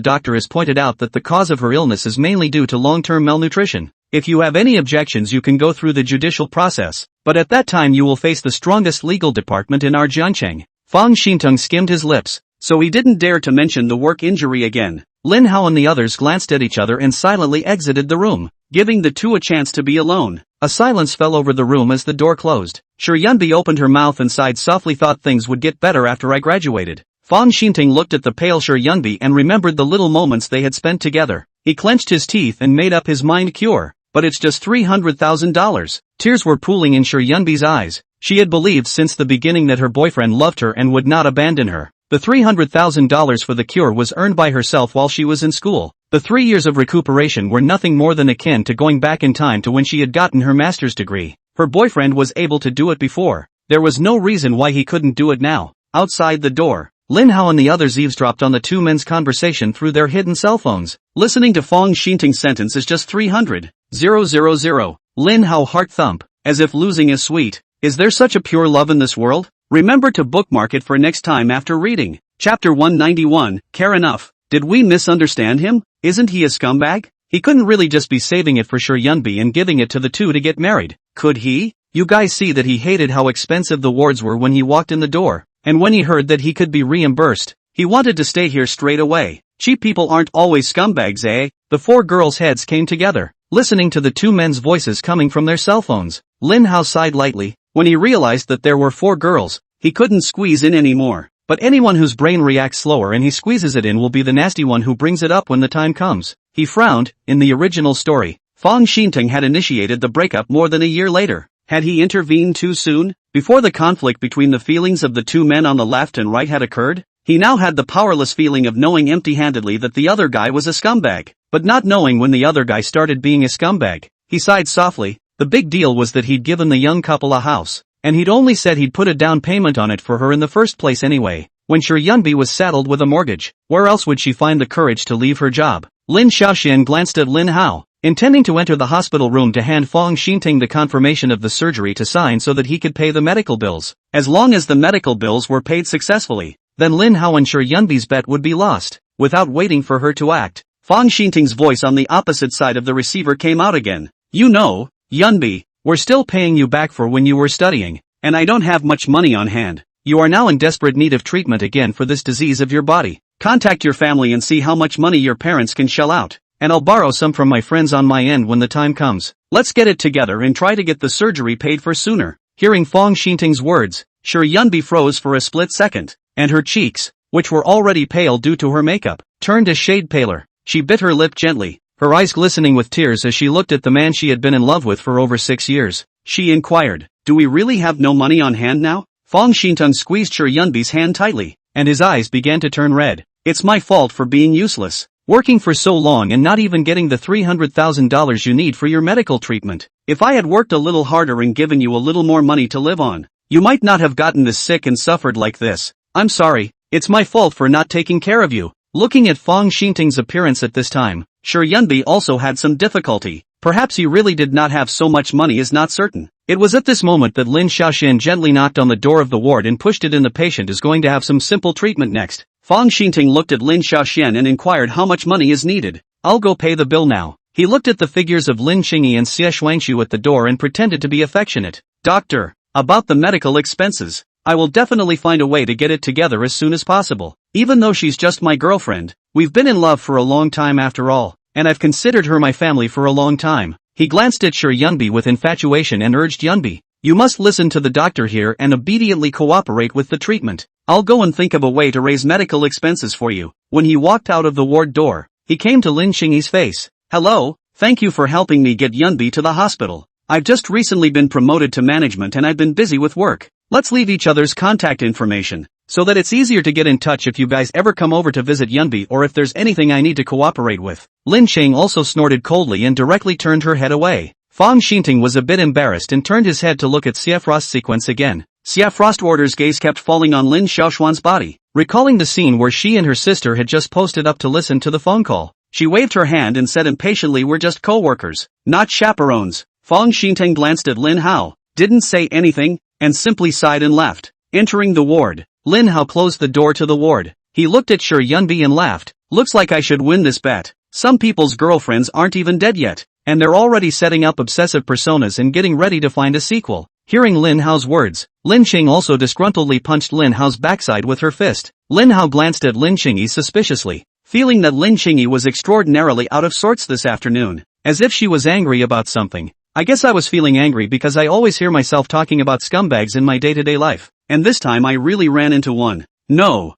doctor has pointed out that the cause of her illness is mainly due to long-term malnutrition. If you have any objections you can go through the judicial process, but at that time you will face the strongest legal department in our Jiancheng. Fang Xintong skimmed his lips, so he didn't dare to mention the work injury again. Lin Hao and the others glanced at each other and silently exited the room, giving the two a chance to be alone. A silence fell over the room as the door closed. Shi Yunbi opened her mouth and sighed softly. Thought things would get better after I graduated. Fang Xinting looked at the pale Shi Yunbi and remembered the little moments they had spent together. He clenched his teeth and made up his mind. Cure. But it's just $300,000. Tears were pooling in Shi Yunbi's eyes. She had believed since the beginning that her boyfriend loved her and would not abandon her. The $300,000 for the cure was earned by herself while she was in school. The 3 years of recuperation were nothing more than akin to going back in time to when she had gotten her master's degree. Her boyfriend was able to do it before. There was no reason why he couldn't do it now. Outside the door, Lin Hao and the others eavesdropped on the two men's conversation through their hidden cell phones. Listening to Fang Xinting's sentence is just 300,000. Lin Hao heart thump, as if losing is sweet. Is there such a pure love in this world? Remember to bookmark it for next time after reading. Chapter 191, Care Enough. Did we misunderstand him? Isn't he a scumbag? He couldn't really just be saving it for Shi Yunbi and giving it to the two to get married, could he? You guys see that he hated how expensive the wards were when he walked in the door, and when he heard that he could be reimbursed, he wanted to stay here straight away. Cheap people aren't always scumbags, eh? The four girls' heads came together, listening to the two men's voices coming from their cell phones. Lin Hao sighed lightly. When he realized that there were four girls, he couldn't squeeze in anymore. But anyone whose brain reacts slower and he squeezes it in will be the nasty one who brings it up when the time comes. He frowned. In the original story, Fang Xinting had initiated the breakup more than a year later. Had he intervened too soon? Before the conflict between the feelings of the two men on the left and right had occurred? He now had the powerless feeling of knowing empty-handedly that the other guy was a scumbag, but not knowing when the other guy started being a scumbag. He sighed softly. The big deal was that he'd given the young couple a house, and he'd only said he'd put a down payment on it for her in the first place anyway. When Shi Yunbi was saddled with a mortgage, where else would she find the courage to leave her job? Lin Xiaoxian glanced at Lin Hao, intending to enter the hospital room to hand Fang Xinting the confirmation of the surgery to sign so that he could pay the medical bills. As long as the medical bills were paid successfully, then Lin Hao and Shi Yunbi's bet would be lost. Without waiting for her to act, Fang Xinting's voice on the opposite side of the receiver came out again. You know, Yunbi, we're still paying you back for when you were studying, and I don't have much money on hand. You are now in desperate need of treatment again for this disease of your body. Contact your family and see how much money your parents can shell out, and I'll borrow some from my friends on my end when the time comes. Let's get it together and try to get the surgery paid for sooner. Hearing Fang Xinting's words, Shi Yunbi froze for a split second, and her cheeks, which were already pale due to her makeup, turned a shade paler. She bit her lip gently, her eyes glistening with tears as she looked at the man she had been in love with for over 6 years. She inquired, do we really have no money on hand now? Fang Xintung squeezed Shi Yunbi's hand tightly, and his eyes began to turn red. It's my fault for being useless, working for so long and not even getting the $300,000 you need for your medical treatment. If I had worked a little harder and given you a little more money to live on, you might not have gotten this sick and suffered like this. I'm sorry, it's my fault for not taking care of you. Looking at Fang Xinting's appearance at this time, Shi Yunbi also had some difficulty. Perhaps he really did not have so much money is not certain. It was at this moment that Lin Xiaoxian gently knocked on the door of the ward and pushed it in. The patient is going to have some simple treatment next. Fang Xinting looked at Lin Xiaoxian and inquired how much money is needed. I'll go pay the bill now. He looked at the figures of Lin Qingyi and Xie Shuangshu at the door and pretended to be affectionate. Doctor, about the medical expenses, I will definitely find a way to get it together as soon as possible. Even though she's just my girlfriend, we've been in love for a long time after all, and I've considered her my family for a long time. He glanced at Shi Yunbi with infatuation and urged Yunbi, you must listen to the doctor here and obediently cooperate with the treatment. I'll go and think of a way to raise medical expenses for you. When he walked out of the ward door, he came to Lin Qingyi's face. Hello, thank you for helping me get Yunbi to the hospital. I've just recently been promoted to management and I've been busy with work. Let's leave each other's contact information, so that it's easier to get in touch if you guys ever come over to visit Yunbi or if there's anything I need to cooperate with. Lin Qing also snorted coldly and directly turned her head away. Fang Xinting was a bit embarrassed and turned his head to look at Xie Frost's sequence again. Xie Frost's gaze kept falling on Lin Xiaoxuan's body, recalling the scene where she and her sister had just posted up to listen to the phone call. She waved her hand and said impatiently, we're just co-workers, not chaperones. Fang Xinting glanced at Lin Hao, didn't say anything. and simply sighed and left. Entering the ward, Lin Hao closed the door to the ward. He looked at Shi Yunbi and laughed. Looks like I should win this bet. Some people's girlfriends aren't even dead yet, and they're already setting up obsessive personas and getting ready to find a sequel. Hearing Lin Hao's words, Lin Qing also disgruntledly punched Lin Hao's backside with her fist. Lin Hao glanced at Lin Qingyi suspiciously, feeling that Lin Qingyi was extraordinarily out of sorts this afternoon, as if she was angry about something. I guess I was feeling angry because I always hear myself talking about scumbags in my day-to-day life, and this time I really ran into one. No.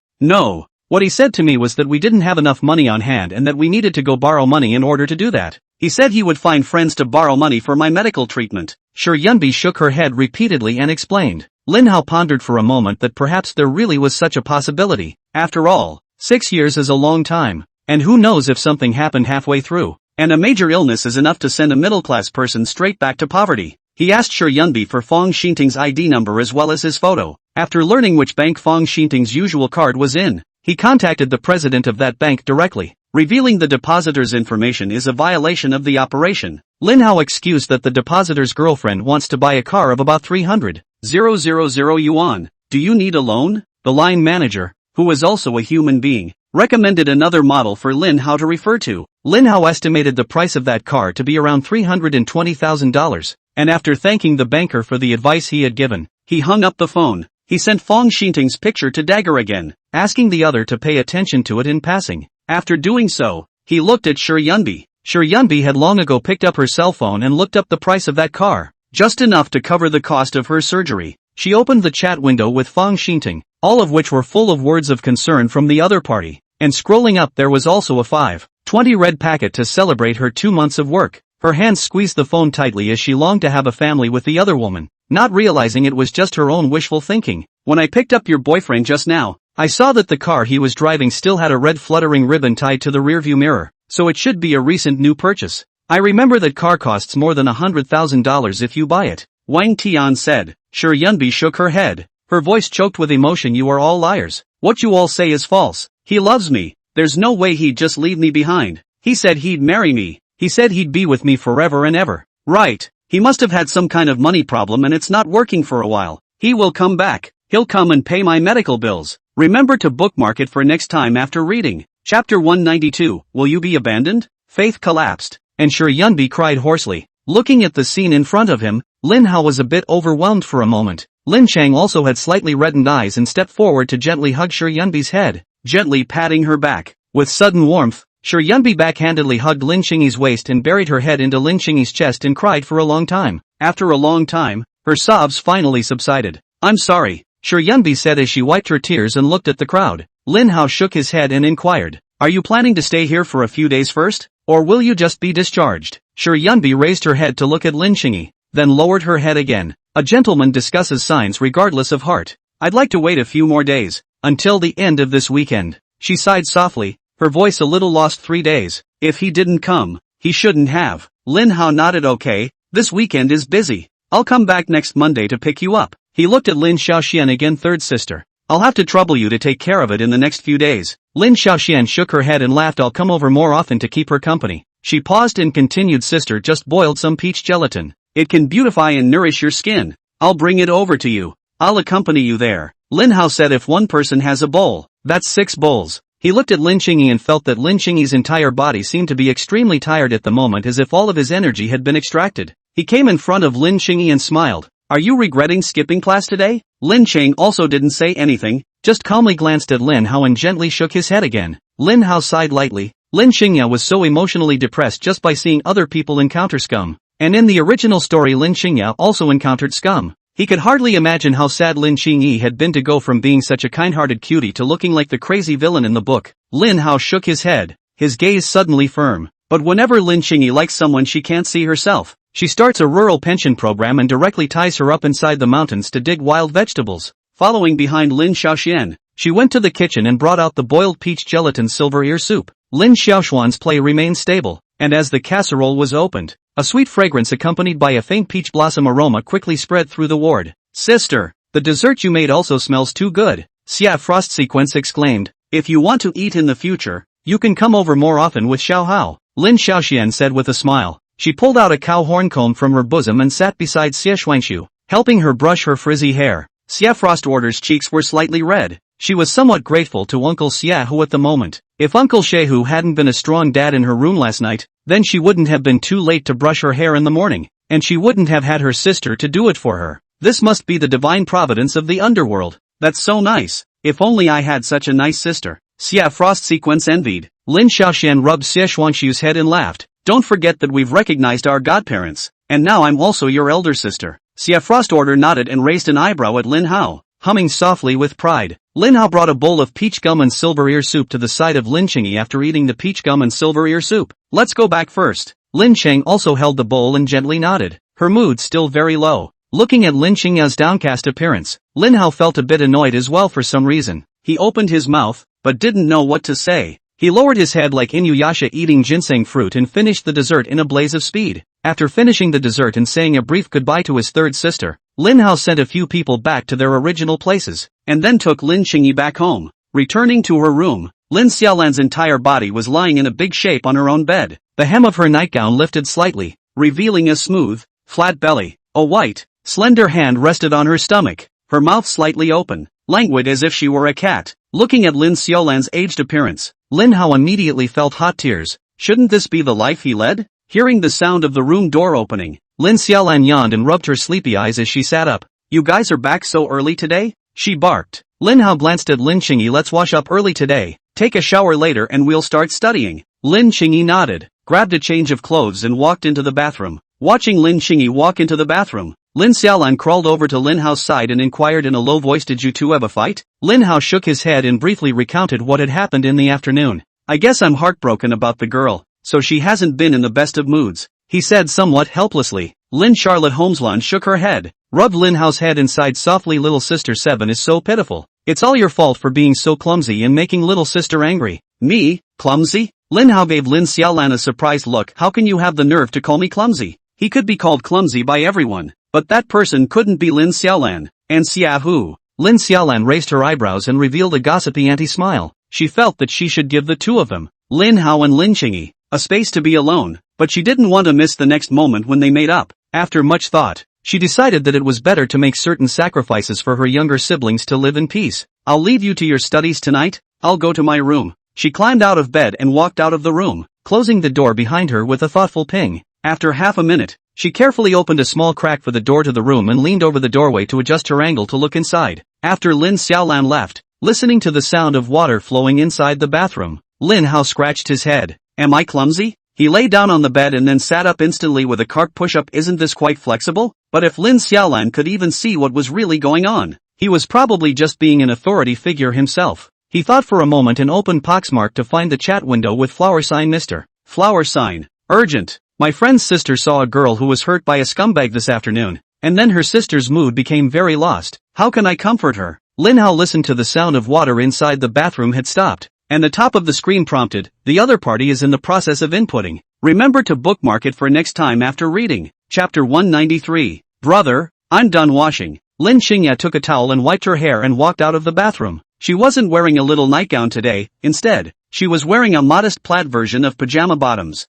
What he said to me was that we didn't have enough money on hand and that we needed to go borrow money in order to do that. He said he would find friends to borrow money for my medical treatment. Shi Yunbi shook her head repeatedly and explained. Lin Hao pondered for a moment that perhaps there really was such a possibility. After all, 6 years is a long time, and who knows if something happened halfway through, and a major illness is enough to send a middle-class person straight back to poverty. He asked Shi Yunbi for Fong Xinting's ID number as well as his photo. After learning which bank Fong Xinting's usual card was in, he contacted the president of that bank directly. Revealing the depositor's information is a violation of the operation. Lin Hao excused that the depositor's girlfriend wants to buy a car of about 300,000 yuan. Do you need a loan? The line manager, who was also a human being, recommended another model for Lin Hao to refer to. Lin Hao estimated the price of that car to be around $320,000, and after thanking the banker for the advice he had given, he hung up the phone. He sent Fong Xinting's picture to Dagger again, asking the other to pay attention to it in passing. After doing so, he looked at Shi Yunbi. Shi Yunbi had long ago picked up her cell phone and looked up the price of that car, just enough to cover the cost of her surgery. She opened the chat window with Fong Xinting, all of which were full of words of concern from the other party, and scrolling up there was also a 520 red packet to celebrate her 2 months of work. Her hands squeezed the phone tightly as she longed to have a family with the other woman, not realizing it was just her own wishful thinking. When I picked up your boyfriend just now, I saw that the car he was driving still had a red fluttering ribbon tied to the rearview mirror, so it should be a recent new purchase. I remember that car costs more than $100,000 if you buy it, Wang Tian said. Shi Yunbi shook her head, her voice choked with emotion. You are all liars. What you all say is false. He loves me. There's no way he'd just leave me behind. He said he'd marry me. He said he'd be with me forever and ever. Right. He must have had some kind of money problem and it's not working for a while. He will come back. He'll come and pay my medical bills. Remember to bookmark it for next time after reading. Chapter 192, Will You Be Abandoned? Faith collapsed, and Shi Yunbi cried hoarsely. Looking at the scene in front of him, Lin Hao was a bit overwhelmed for a moment. Lin Chang also had slightly reddened eyes and stepped forward to gently hug Shi Yunbi's head, gently patting her back. With sudden warmth, Shi Yunbi backhandedly hugged Lin Qingyi's waist and buried her head into Lin Qingyi's chest and cried for a long time. After a long time, her sobs finally subsided. I'm sorry, Shi Yunbi said as she wiped her tears and looked at the crowd. Lin Hao shook his head and inquired, are you planning to stay here for a few days first, or will you just be discharged? Shi Yunbi raised her head to look at Lin Qingyi, then lowered her head again. A gentleman discusses signs regardless of heart. I'd like to wait a few more days, until the end of this weekend. She sighed softly, her voice a little lost. 3 days. If he didn't come, he shouldn't have. Lin Hao nodded. Okay, this weekend is busy. I'll come back next Monday to pick you up. He looked at Lin Xiaoxian again. Third sister. I'll have to trouble you to take care of it in the next few days. Lin Xiaoxian shook her head and laughed. I'll come over more often to keep her company. She paused and continued. Sister just boiled some peach gelatin. It can beautify and nourish your skin. I'll bring it over to you. I'll accompany you there. Lin Hao said if one person has a bowl, that's 6 bowls. He looked at Lin Qingyi and felt that Lin Qingyi's entire body seemed to be extremely tired at the moment, as if all of his energy had been extracted. He came in front of Lin Qingyi and smiled. Are you regretting skipping class today? Lin Chang also didn't say anything, just calmly glanced at Lin Hao and gently shook his head again. Lin Hao sighed lightly. Lin Qingyi was so emotionally depressed just by seeing other people encounter scum. And in the original story Lin Qingyi also encountered scum. He could hardly imagine how sad Lin Qingyi had been to go from being such a kind-hearted cutie to looking like the crazy villain in the book. Lin Hao shook his head, his gaze suddenly firm. But whenever Lin Qingyi likes someone she can't see herself, she starts a rural pension program and directly ties her up inside the mountains to dig wild vegetables. Following behind Lin Xiaoxian, she went to the kitchen and brought out the boiled peach gelatin silver ear soup. Lin Xiaoxuan's play remained stable, and as the casserole was opened, a sweet fragrance accompanied by a faint peach blossom aroma quickly spread through the ward. Sister, the dessert you made also smells too good, Xia Frost Sequence exclaimed. If you want to eat in the future, you can come over more often with Xiao Hao, Lin Xiaoxian said with a smile. She pulled out a cow horn comb from her bosom and sat beside Xie Shuangshu. helping her brush her frizzy hair. Xia Frost Order's cheeks were slightly red. She was somewhat grateful to Uncle Xiaohu at the moment. If Uncle Shehu hadn't been a strong dad in her room last night, then she wouldn't have been too late to brush her hair in the morning, and she wouldn't have had her sister to do it for her. This must be the divine providence of the underworld. That's so nice. If only I had such a nice sister. Xia Frost Sequence envied. Lin Xiaoshan rubbed Xie Xuanxiu's head and laughed. Don't forget that we've recognized our godparents. And now I'm also your elder sister. Xia Frost Order nodded and raised an eyebrow at Lin Hao, humming softly with pride. Lin Hao brought a bowl of peach gum and silver ear soup to the side of Lin Qingyi after eating the peach gum and silver ear soup. Let's go back first. Lin Cheng also held the bowl and gently nodded, her mood still very low. Looking at Lin Qingyi's downcast appearance, Lin Hao felt a bit annoyed as well for some reason. He opened his mouth, but didn't know what to say. He lowered his head like Inuyasha eating ginseng fruit and finished the dessert in a blaze of speed. After finishing the dessert and saying a brief goodbye to his third sister, Lin Hao sent a few people back to their original places, and then took Lin Qingyi back home. Returning to her room, Lin Xiaolan's entire body was lying in a big shape on her own bed. The hem of her nightgown lifted slightly, revealing a smooth, flat belly. A white, slender hand rested on her stomach, her mouth slightly open, languid as if she were a cat. Looking at Lin Xiaolan's aged appearance, Lin Hao immediately felt hot tears. Shouldn't this be the life he led? Hearing the sound of the room door opening, Lin Xiaolan yawned and rubbed her sleepy eyes as she sat up. You guys are back so early today? She barked. Lin Hao glanced at Lin Qingyi. Let's wash up early today, take a shower later and we'll start studying. Lin Qingyi nodded, grabbed a change of clothes and walked into the bathroom. Watching Lin Qingyi walk into the bathroom, Lin Xiaolan crawled over to Lin Hao's side and inquired in a low voice, did you two have a fight? Lin Hao shook his head and briefly recounted what had happened in the afternoon. I guess I'm heartbroken about the girl, so she hasn't been in the best of moods, he said somewhat helplessly. Lin Charlotte Holmeslan shook her head, rubbed Lin Hao's head and sighed softly. Little sister Seven is so pitiful. It's all your fault for being so clumsy and making little sister angry. Me? Clumsy? Lin Hao gave Lin Xiaolan a surprised look. How can you have the nerve to call me clumsy? He could be called clumsy by everyone, but that person couldn't be Lin Xiaolan. And Xiaohu? Lin Xiaolan raised her eyebrows and revealed a gossipy anti-smile. She felt that she should give the two of them, Lin Hao and Lin Qingyi, a space to be alone, but she didn't want to miss the next moment when they made up. After much thought, she decided that it was better to make certain sacrifices for her younger siblings to live in peace. I'll leave you to your studies tonight. I'll go to my room. She climbed out of bed and walked out of the room, closing the door behind her with a thoughtful ping. After half a minute, she carefully opened a small crack for the door to the room and leaned over the doorway to adjust her angle to look inside. After Lin Xiaolan left, listening to the sound of water flowing inside the bathroom, Lin Hao scratched his head. Am I clumsy? He lay down on the bed and then sat up instantly with a cart push-up. Isn't this quite flexible? But if Lin Xiaolan could even see what was really going on, he was probably just being an authority figure himself. He thought for a moment and opened Poxmark to find the chat window with flower sign Mr. Flower sign. Urgent. My friend's sister saw a girl who was hurt by a scumbag this afternoon, and then her sister's mood became very lost. How can I comfort her? Lin Hao listened to the sound of water inside the bathroom had stopped, and the top of the screen prompted, the other party is in the process of inputting. Remember to bookmark it for next time after reading. Chapter 193. Brother, I'm done washing. Lin Qingyi took a towel and wiped her hair and walked out of the bathroom. She wasn't wearing a little nightgown today, instead, she was wearing a modest plaid version of pajama bottoms.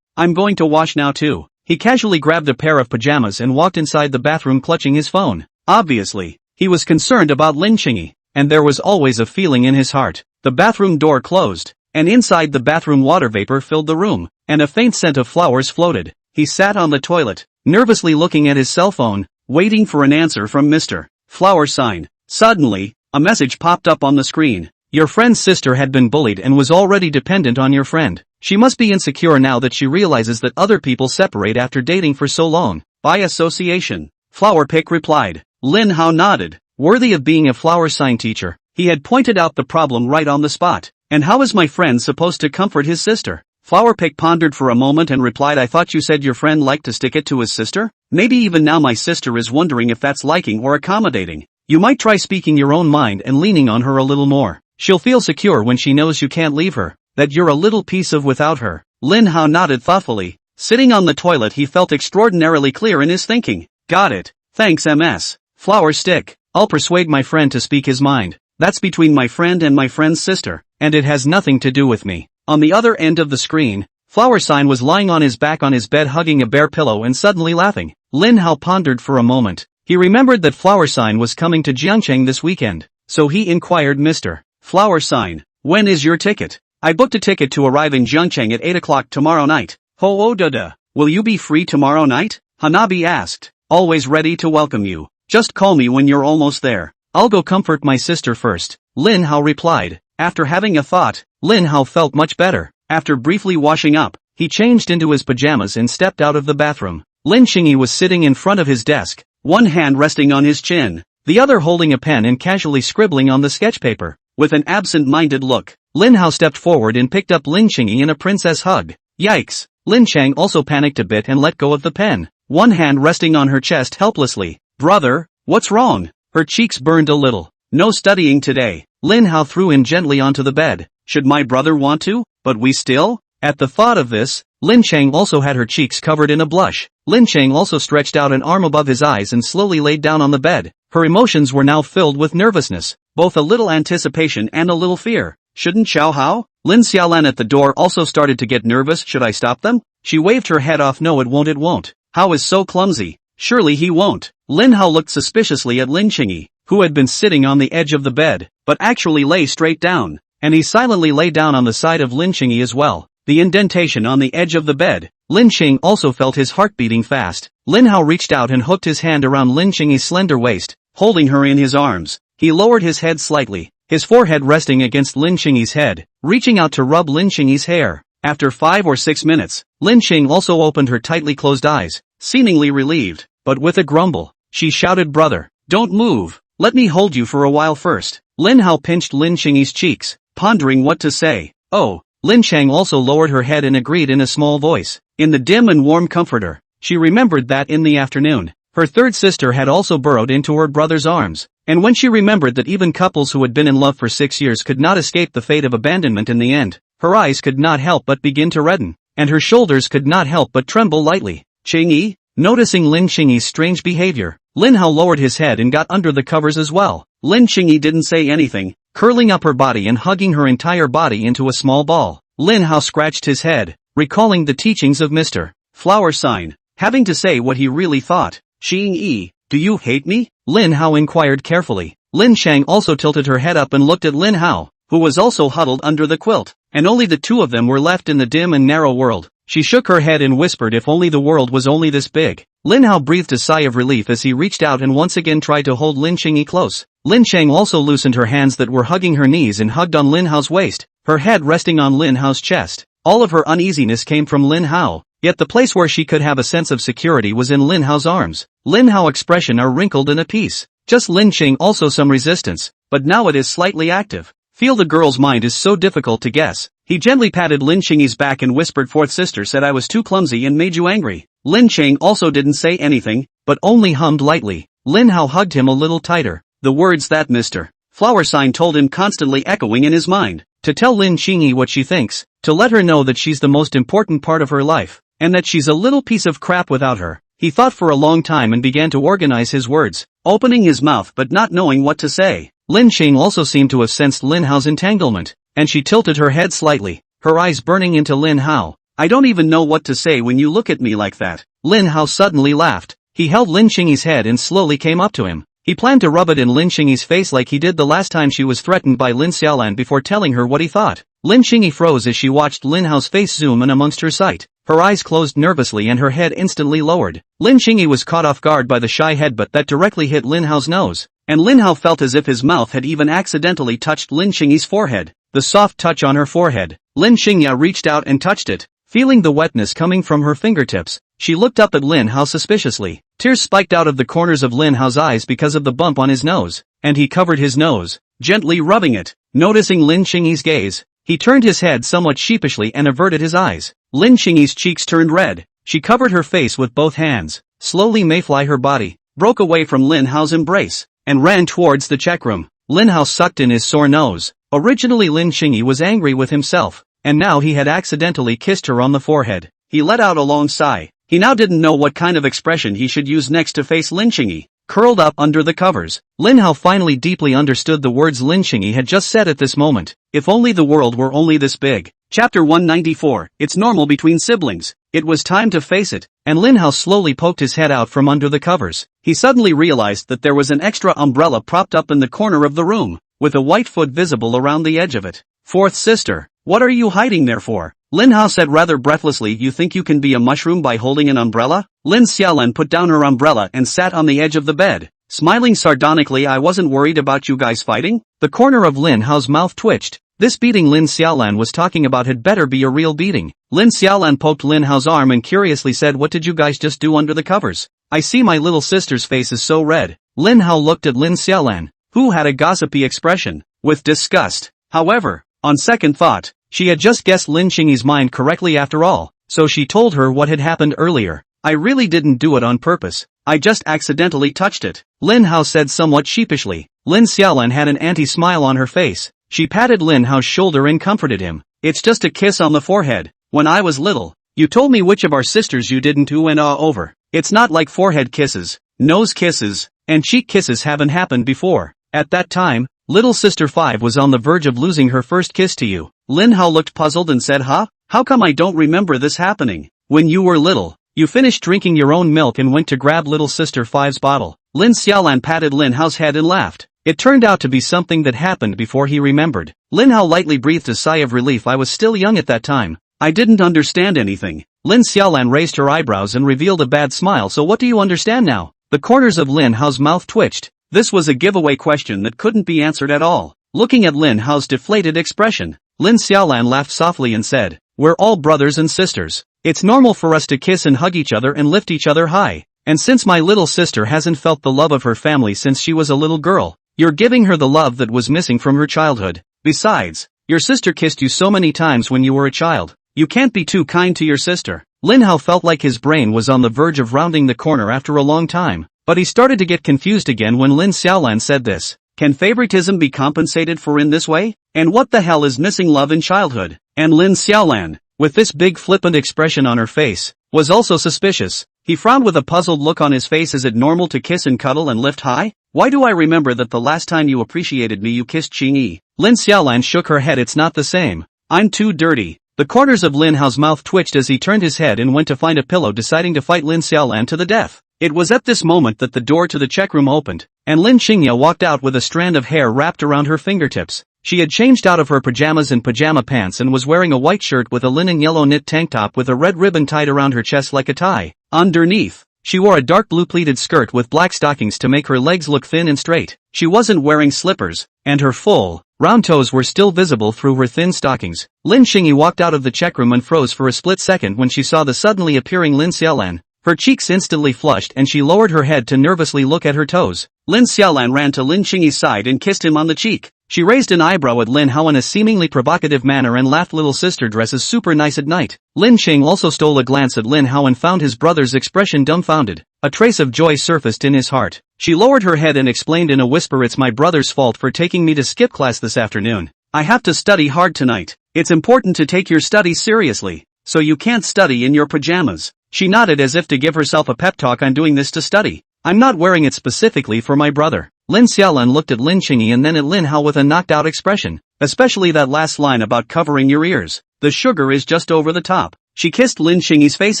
I'm going to wash now too. He casually grabbed a pair of pajamas and walked inside the bathroom clutching his phone. Obviously, he was concerned about Lin Qingyi, and there was always a feeling in his heart. The bathroom door closed, and inside the bathroom water vapor filled the room, and a faint scent of flowers floated. He sat on the toilet, nervously looking at his cell phone, waiting for an answer from Mr. Flower sign. Suddenly, a message popped up on the screen. Your friend's sister had been bullied and was already dependent on your friend. She must be insecure now that she realizes that other people separate after dating for so long. By association. Flower Pick replied. Lin Hao nodded. Worthy of being a flower sign teacher, he had pointed out the problem right on the spot. And how is my friend supposed to comfort his sister? Flower Pick pondered for a moment and replied, I thought you said your friend liked to stick it to his sister? Maybe even now my sister is wondering if that's liking or accommodating. You might try speaking your own mind and leaning on her a little more. She'll feel secure when she knows you can't leave her, that you're a little piece of without her. Lin Hao nodded thoughtfully. Sitting on the toilet he felt extraordinarily clear in his thinking. Got it. Thanks MS. Flower Stick. I'll persuade my friend to speak his mind. That's between my friend and my friend's sister, and it has nothing to do with me. On the other end of the screen, Flower Sign was lying on his back on his bed hugging a bare pillow and suddenly laughing. Lin Hao pondered for a moment, He remembered that Flower Sign was coming to Jiangcheng this weekend, so he inquired Mr. Flower Sign, when is your ticket? I booked a ticket to arrive in Jiangcheng at 8 o'clock tomorrow night. Ho-oh-da-da. Will you be free tomorrow night? Hanabi asked. Always ready to welcome you. Just call me when you're almost there. I'll go comfort my sister first, Lin Hao replied. After having a thought, Lin Hao felt much better. After briefly washing up, he changed into his pajamas and stepped out of the bathroom. Lin Xingyi was sitting in front of his desk, one hand resting on his chin, the other holding a pen and casually scribbling on the sketch paper. With an absent-minded look, Lin Hao stepped forward and picked up Lin Xingyi in a princess hug. Yikes! Lin Chang also panicked a bit and let go of the pen, one hand resting on her chest helplessly. Brother, what's wrong? Her cheeks burned a little. No studying today. Lin Hao threw him gently onto the bed. Should my brother want to? But we still? At the thought of this, Lin Chang also had her cheeks covered in a blush. Lin Chang also stretched out an arm above his eyes and slowly laid down on the bed. Her emotions were now filled with nervousness, both a little anticipation and a little fear. Shouldn't Xiao Hao? Lin Xiaolan at the door also started to get nervous. Should I stop them? She waved her head off. No, it won't. Hao is so clumsy. Surely he won't. Lin Hao looked suspiciously at Lin Qingyi, who had been sitting on the edge of the bed, but actually lay straight down, and he silently lay down on the side of Lin Qingyi as well, the indentation on the edge of the bed. Lin Qing also felt his heart beating fast. Lin Hao reached out and hooked his hand around Lin Qingyi's slender waist, holding her in his arms. He lowered his head slightly, his forehead resting against Lin Qingyi's head, reaching out to rub Lin Qingyi's hair. After 5 or 6 minutes, Lin Qing also opened her tightly closed eyes, seemingly relieved, but with a grumble. She shouted, brother, don't move, let me hold you for a while first. Lin Hao pinched Lin Qingyi's cheeks, pondering what to say. Oh, Lin Chang also lowered her head and agreed in a small voice. In the dim and warm comforter, she remembered that in the afternoon, her third sister had also burrowed into her brother's arms, and when she remembered that even couples who had been in love for 6 years could not escape the fate of abandonment in the end, her eyes could not help but begin to redden, and her shoulders could not help but tremble lightly. Qingyi? Noticing Lin Qingyi's strange behavior, Lin Hao lowered his head and got under the covers as well. Lin Qingyi didn't say anything, curling up her body and hugging her entire body into a small ball. Lin Hao scratched his head, recalling the teachings of Mr. Flower Sign, having to say what he really thought. Qingyi, do you hate me? Lin Hao inquired carefully. Lin Chang also tilted her head up and looked at Lin Hao, who was also huddled under the quilt, and only the two of them were left in the dim and narrow world. She shook her head and whispered, if only the world was only this big. Lin Hao breathed a sigh of relief as he reached out and once again tried to hold Lin Qingyi close. Lin Chang also loosened her hands that were hugging her knees and hugged on Lin Hao's waist, her head resting on Lin Hao's chest. All of her uneasiness came from Lin Hao, yet the place where she could have a sense of security was in Lin Hao's arms. Lin Hao's expression are wrinkled in a piece. Just Lin Qing also some resistance, but now it is slightly active. Feel the girl's mind is so difficult to guess. He gently patted Lin Qingyi's back and whispered, fourth sister said I was too clumsy and made you angry. Lin Qing also didn't say anything, but only hummed lightly. Lin Hao hugged him a little tighter. The words that Mr. Flower Sign told him constantly echoing in his mind. To tell Lin Qingyi what she thinks, to let her know that she's the most important part of her life, and that she's a little piece of crap without her. He thought for a long time and began to organize his words, opening his mouth but not knowing what to say. Lin Qing also seemed to have sensed Lin Hao's entanglement, and she tilted her head slightly, her eyes burning into Lin Hao. I don't even know what to say when you look at me like that. Lin Hao suddenly laughed. He held Lin Qingyi's head and slowly came up to him. He planned to rub it in Lin Qingyi's face like he did the last time she was threatened by Lin Xiaolan before telling her what he thought. Lin Qingyi froze as she watched Lin Hao's face zoom in amongst her sight. Her eyes closed nervously and her head instantly lowered. Lin Qingyi was caught off guard by the shy headbutt that directly hit Lin Hao's nose, and Lin Hao felt as if his mouth had even accidentally touched Lin Qingyi's forehead. The soft touch on her forehead. Lin Qingyi reached out and touched it, feeling the wetness coming from her fingertips. She looked up at Lin Hao suspiciously. Tears spiked out of the corners of Lin Hao's eyes because of the bump on his nose, and he covered his nose, gently rubbing it. Noticing Lin Qingyi's gaze, he turned his head somewhat sheepishly and averted his eyes. Lin Qingyi's cheeks turned red. She covered her face with both hands. Slowly mayfly her body, broke away from Lin Hao's embrace, and ran towards the check room. Lin Hao sucked in his sore nose. Originally Lin Qingyi was angry with himself, and now he had accidentally kissed her on the forehead. He let out a long sigh. He now didn't know what kind of expression he should use next to face Lin Qingyi. Curled up under the covers, Lin Hao finally deeply understood the words Lin Qingyi had just said at this moment. If only the world were only this big. Chapter 194, It's normal between siblings. It was time to face it. and Lin Hao slowly poked his head out from under the covers. He suddenly realized that there was an extra umbrella propped up in the corner of the room, with a white foot visible around the edge of it. Fourth sister, what are you hiding there for? Lin Hao said rather breathlessly. You think you can be a mushroom by holding an umbrella? Lin Xiaolan put down her umbrella and sat on the edge of the bed, smiling sardonically. I wasn't worried about you guys fighting? The corner of Lin Hao's mouth twitched. This beating Lin Xiaolan was talking about had better be a real beating. Lin Xiaolan poked Lin Hao's arm and curiously said, what did you guys just do under the covers? I see my little sister's face is so red. Lin Hao looked at Lin Xiaolan, who had a gossipy expression, with disgust. However, on second thought, she had just guessed Lin Qingyi's mind correctly after all, so she told her what had happened earlier. I really didn't do it on purpose. I just accidentally touched it. Lin Hao said somewhat sheepishly. Lin Xiaolan had an anti-smile on her face. She patted Lin Hao's shoulder and comforted him. It's just a kiss on the forehead. When I was little, you told me which of our sisters you didn't ooh and ah over. It's not like forehead kisses, nose kisses, and cheek kisses haven't happened before. At that time, little sister 5 was on the verge of losing her first kiss to you. Lin Hao looked puzzled and said, huh? How come I don't remember this happening? When you were little, you finished drinking your own milk and went to grab little sister 5's bottle. Lin Xiaolan patted Lin Hao's head and laughed. It turned out to be something that happened before he remembered. Lin Hao lightly breathed a sigh of relief. I was still young at that time. I didn't understand anything. Lin Xiaolan raised her eyebrows and revealed a bad smile. So what do you understand now? The corners of Lin Hao's mouth twitched. This was a giveaway question that couldn't be answered at all. Looking at Lin Hao's deflated expression, Lin Xiaolan laughed softly and said, we're all brothers and sisters. It's normal for us to kiss and hug each other and lift each other high. And since my little sister hasn't felt the love of her family since she was a little girl, you're giving her the love that was missing from her childhood. Besides, your sister kissed you so many times when you were a child. You can't be too kind to your sister. Lin Hao felt like his brain was on the verge of rounding the corner after a long time, but he started to get confused again when Lin Xiaolan said this. Can favoritism be compensated for in this way? And what the hell is missing love in childhood? And Lin Xiaolan, with this big flippant expression on her face, was also suspicious. He frowned with a puzzled look on his face. Is it normal to kiss and cuddle and lift high? Why do I remember that the last time you appreciated me you kissed Qingyi? Lin Xiaolan shook her head. It's not the same. I'm too dirty. The corners of Lin Hao's mouth twitched as he turned his head and went to find a pillow, deciding to fight Lin Xiaolan to the death. It was at this moment that the door to the check room opened, and Lin Qingyi walked out with a strand of hair wrapped around her fingertips. She had changed out of her pajamas and pajama pants and was wearing a white shirt with a linen yellow knit tank top with a red ribbon tied around her chest like a tie. Underneath, she wore a dark blue pleated skirt with black stockings to make her legs look thin and straight. She wasn't wearing slippers, and her full, round toes were still visible through her thin stockings. Lin Qingyi walked out of the check room and froze for a split second when she saw the suddenly appearing Lin Xiaolan. Her cheeks instantly flushed and she lowered her head to nervously look at her toes. Lin Xiaolan ran to Lin Qingyi's side and kissed him on the cheek. She raised an eyebrow at Lin Hao in a seemingly provocative manner and laughed. Little sister dresses super nice at night. Lin Qing also stole a glance at Lin Hao and found his brother's expression dumbfounded. A trace of joy surfaced in his heart. She lowered her head and explained in a whisper, it's my brother's fault for taking me to skip class this afternoon. I have to study hard tonight. It's important to take your studies seriously, so you can't study in your pajamas. She nodded as if to give herself a pep talk. I'm doing this to study. I'm not wearing it specifically for my brother. Lin Xiaolan looked at Lin Qingyi and then at Lin Hao with a knocked out expression, especially that last line about covering your ears. The sugar is just over the top. She kissed Lin Qingyi's face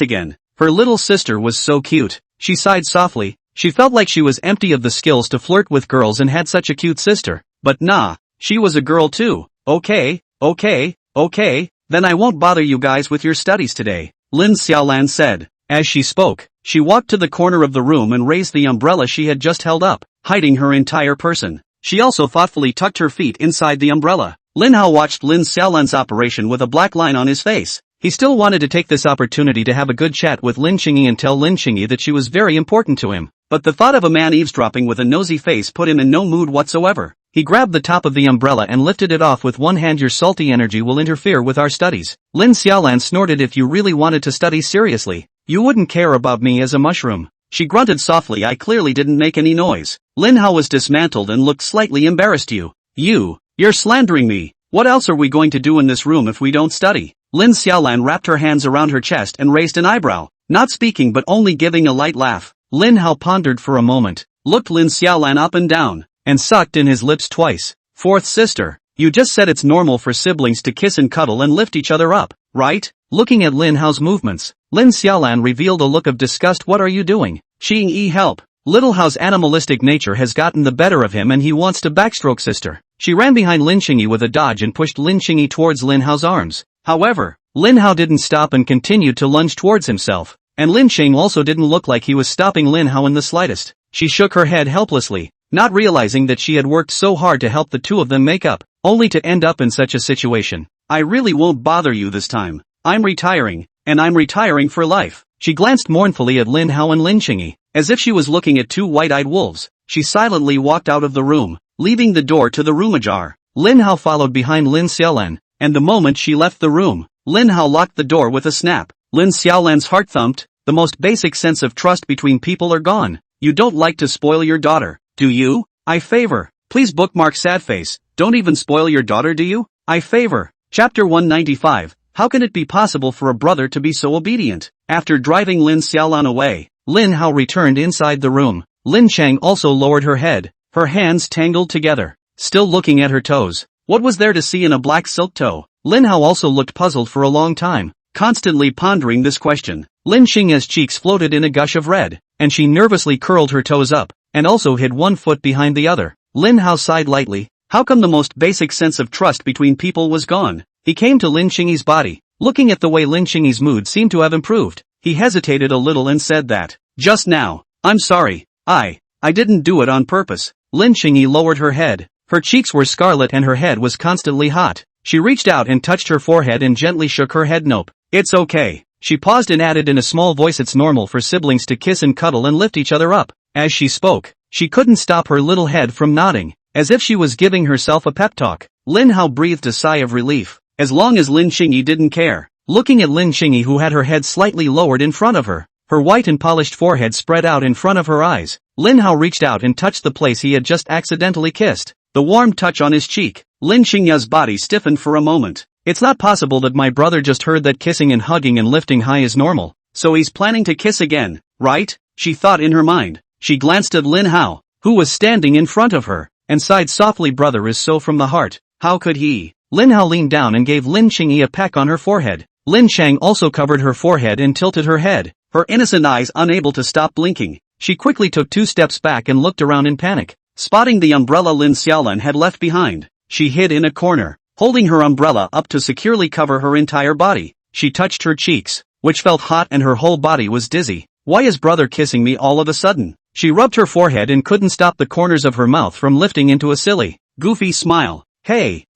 again. Her little sister was so cute. She sighed softly. She felt like she was empty of the skills to flirt with girls and had such a cute sister. But nah, she was a girl too. Okay, then I won't bother you guys with your studies today, Lin Xiaolan said. As she spoke, she walked to the corner of the room and raised the umbrella she had just held up, hiding her entire person. She also thoughtfully tucked her feet inside the umbrella. Lin Hao watched Lin Xiaolan's operation with a black line on his face. He still wanted to take this opportunity to have a good chat with Lin Qingyi and tell Lin Qingyi that she was very important to him. But the thought of a man eavesdropping with a nosy face put him in no mood whatsoever. He grabbed the top of the umbrella and lifted it off with one hand. Your salty energy will interfere with our studies. Lin Xiaolan snorted. If you really wanted to study seriously, you wouldn't care about me as a mushroom. She grunted softly. I clearly didn't make any noise. Lin Hao was dismantled and looked slightly embarrassed. You're slandering me. What else are we going to do in this room if we don't study? Lin Xiaolan wrapped her hands around her chest and raised an eyebrow, not speaking but only giving a light laugh. Lin Hao pondered for a moment, looked Lin Xiaolan up and down, and sucked in his lips twice. Fourth sister, You just said it's normal for siblings to kiss and cuddle and lift each other up, right? Looking at Lin Hao's movements, Lin Xiaolan revealed a look of disgust. What are you doing? Xing-yi, help. Little Hao's animalistic nature has gotten the better of him and he wants to backstroke sister. She ran behind Lin Xingyi with a dodge and pushed Lin Xingyi towards Lin Hao's arms. However, Lin Hao didn't stop and continued to lunge towards himself. And Lin Xing also didn't look like he was stopping Lin Hao in the slightest. She shook her head helplessly, not realizing that she had worked so hard to help the two of them make up, only to end up in such a situation. I really won't bother you this time. I'm retiring, and I'm retiring for life. She glanced mournfully at Lin Hao and Lin Xingyi, as if she was looking at two white-eyed wolves. She silently walked out of the room, leaving the door to the room ajar. Lin Hao followed behind Lin Xiaolan, and the moment she left the room, Lin Hao locked the door with a snap. Lin Xiaolan's heart thumped. The most basic sense of trust between people are gone. You don't like to spoil your daughter, do you? I favor. Please bookmark sad face. Don't even spoil your daughter, do you? I favor. Chapter 195. How can it be possible for a brother to be so obedient? After driving Lin Xiaolan away, Lin Hao returned inside the room. Lin Chang also lowered her head, her hands tangled together, still looking at her toes. What was there to see in a black silk toe? Lin Hao also looked puzzled for a long time, constantly pondering this question. Lin Xingya's cheeks floated in a gush of red, and she nervously curled her toes up, and also hid one foot behind the other. Lin Hao sighed lightly. How come the most basic sense of trust between people was gone? He came to Lin Xingyi's body. Looking at the way Lin Xingyi's mood seemed to have improved, he hesitated a little and said that, just now, I'm sorry, I didn't do it on purpose. Lin Xingyi lowered her head. Her cheeks were scarlet and her head was constantly hot. She reached out and touched her forehead and gently shook her head. Nope. It's okay. She paused and added in a small voice, it's normal for siblings to kiss and cuddle and lift each other up. As she spoke, she couldn't stop her little head from nodding, as if she was giving herself a pep talk. Lin Hao breathed a sigh of relief, as long as Lin Xingyi didn't care. Looking at Lin Xingyi, who had her head slightly lowered in front of her, her white and polished forehead spread out in front of her eyes, Lin Hao reached out and touched the place he had just accidentally kissed. The warm touch on his cheek, Lin Xingya's body stiffened for a moment. It's not possible that my brother just heard that kissing and hugging and lifting high is normal, so he's planning to kiss again, right? She thought in her mind. She glanced at Lin Hao, who was standing in front of her, and sighed softly. Brother is so from the heart, how could he? Lin Hao leaned down and gave Lin Xingyi a peck on her forehead. Lin Chang also covered her forehead and tilted her head, her innocent eyes unable to stop blinking. She quickly took 2 steps back and looked around in panic. Spotting the umbrella Lin Xiaolan had left behind, she hid in a corner, holding her umbrella up to securely cover her entire body. She touched her cheeks, which felt hot, and her whole body was dizzy. Why is brother kissing me all of a sudden? She rubbed her forehead and couldn't stop the corners of her mouth from lifting into a silly, goofy smile. Hey,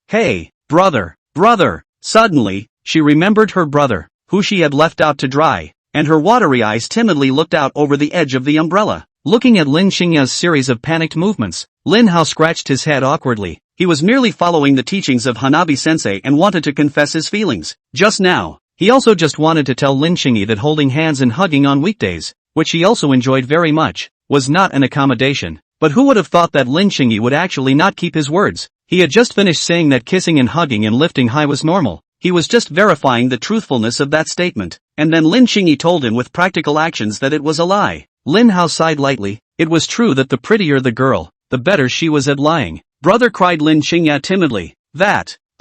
brother. Suddenly, she remembered her brother, who she had left out to dry, and her watery eyes timidly looked out over the edge of the umbrella. Looking at Lin Xingya's series of panicked movements, Lin Hao scratched his head awkwardly. He was merely following the teachings of Hanabi-sensei and wanted to confess his feelings. Just now, he also just wanted to tell Lin Xingyi that holding hands and hugging on weekdays, which he also enjoyed very much, was not an accommodation. But who would have thought that Lin Xingyi would actually not keep his words? He had just finished saying that kissing and hugging and lifting high was normal. He was just verifying the truthfulness of that statement, and then Lin Xingyi told him with practical actions that it was a lie. Lin Hao sighed lightly. It was true that the prettier the girl, the better she was at lying. Brother, cried Lin Xingya timidly.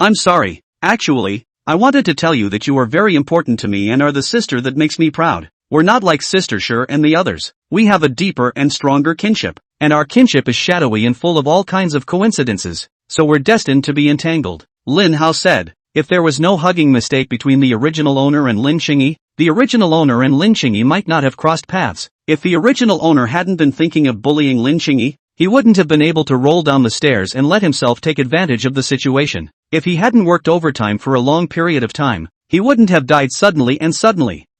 I'm sorry. Actually, I wanted to tell you that you are very important to me and are the sister that makes me proud. We're not like Sister Sher and the others. We have a deeper and stronger kinship, and our kinship is shadowy and full of all kinds of coincidences, so we're destined to be entangled. Lin Hao said. If there was no hugging mistake between the original owner and Lin Xingyi, the original owner and Lin Xingyi might not have crossed paths. If the original owner hadn't been thinking of bullying Lin Xingyi, he wouldn't have been able to roll down the stairs and let himself take advantage of the situation. If he hadn't worked overtime for a long period of time, he wouldn't have died suddenly,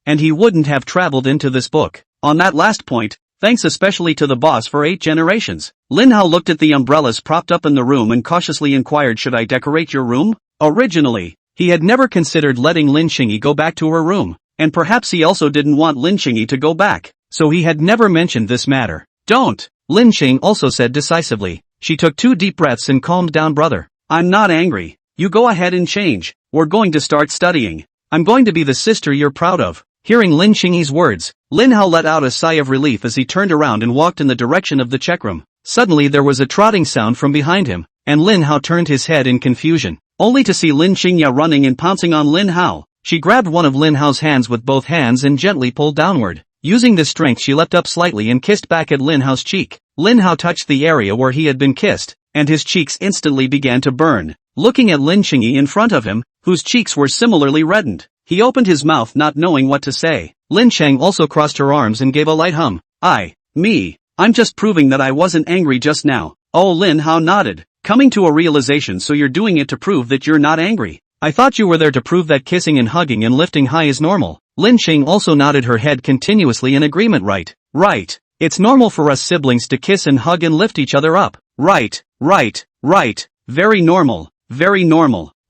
and he wouldn't have traveled into this book. On that last point, thanks especially to the boss for 8 generations. Lin Hao looked at the umbrellas propped up in the room and cautiously inquired, should I decorate your room? Originally, he had never considered letting Lin Xingyi go back to her room, and perhaps he also didn't want Lin Xingyi to go back, so he had never mentioned this matter. Don't, Lin Xing also said decisively. She took 2 deep breaths and calmed down. Brother, I'm not angry. You go ahead and change. We're going to start studying. I'm going to be the sister you're proud of. Hearing Lin Xingyi's words, Lin Hao let out a sigh of relief as he turned around and walked in the direction of the checkroom. Suddenly there was a trotting sound from behind him, and Lin Hao turned his head in confusion, only to see Lin Xingya running and pouncing on Lin Hao. She grabbed one of Lin Hao's hands with both hands and gently pulled downward. Using this strength, she leapt up slightly and kissed back at Lin Hao's cheek. Lin Hao touched the area where he had been kissed, and his cheeks instantly began to burn. Looking at Lin Xingyi in front of him, whose cheeks were similarly reddened, he opened his mouth not knowing what to say. Lin Cheng also crossed her arms and gave a light hum. I'm just proving that I wasn't angry just now. Oh, Lin Hao nodded, coming to a realization. So you're doing it to prove that you're not angry. I thought you were there to prove that kissing and hugging and lifting high is normal. Lin Cheng also nodded her head continuously in agreement. Right. It's normal for us siblings to kiss and hug and lift each other up. Right. Very normal.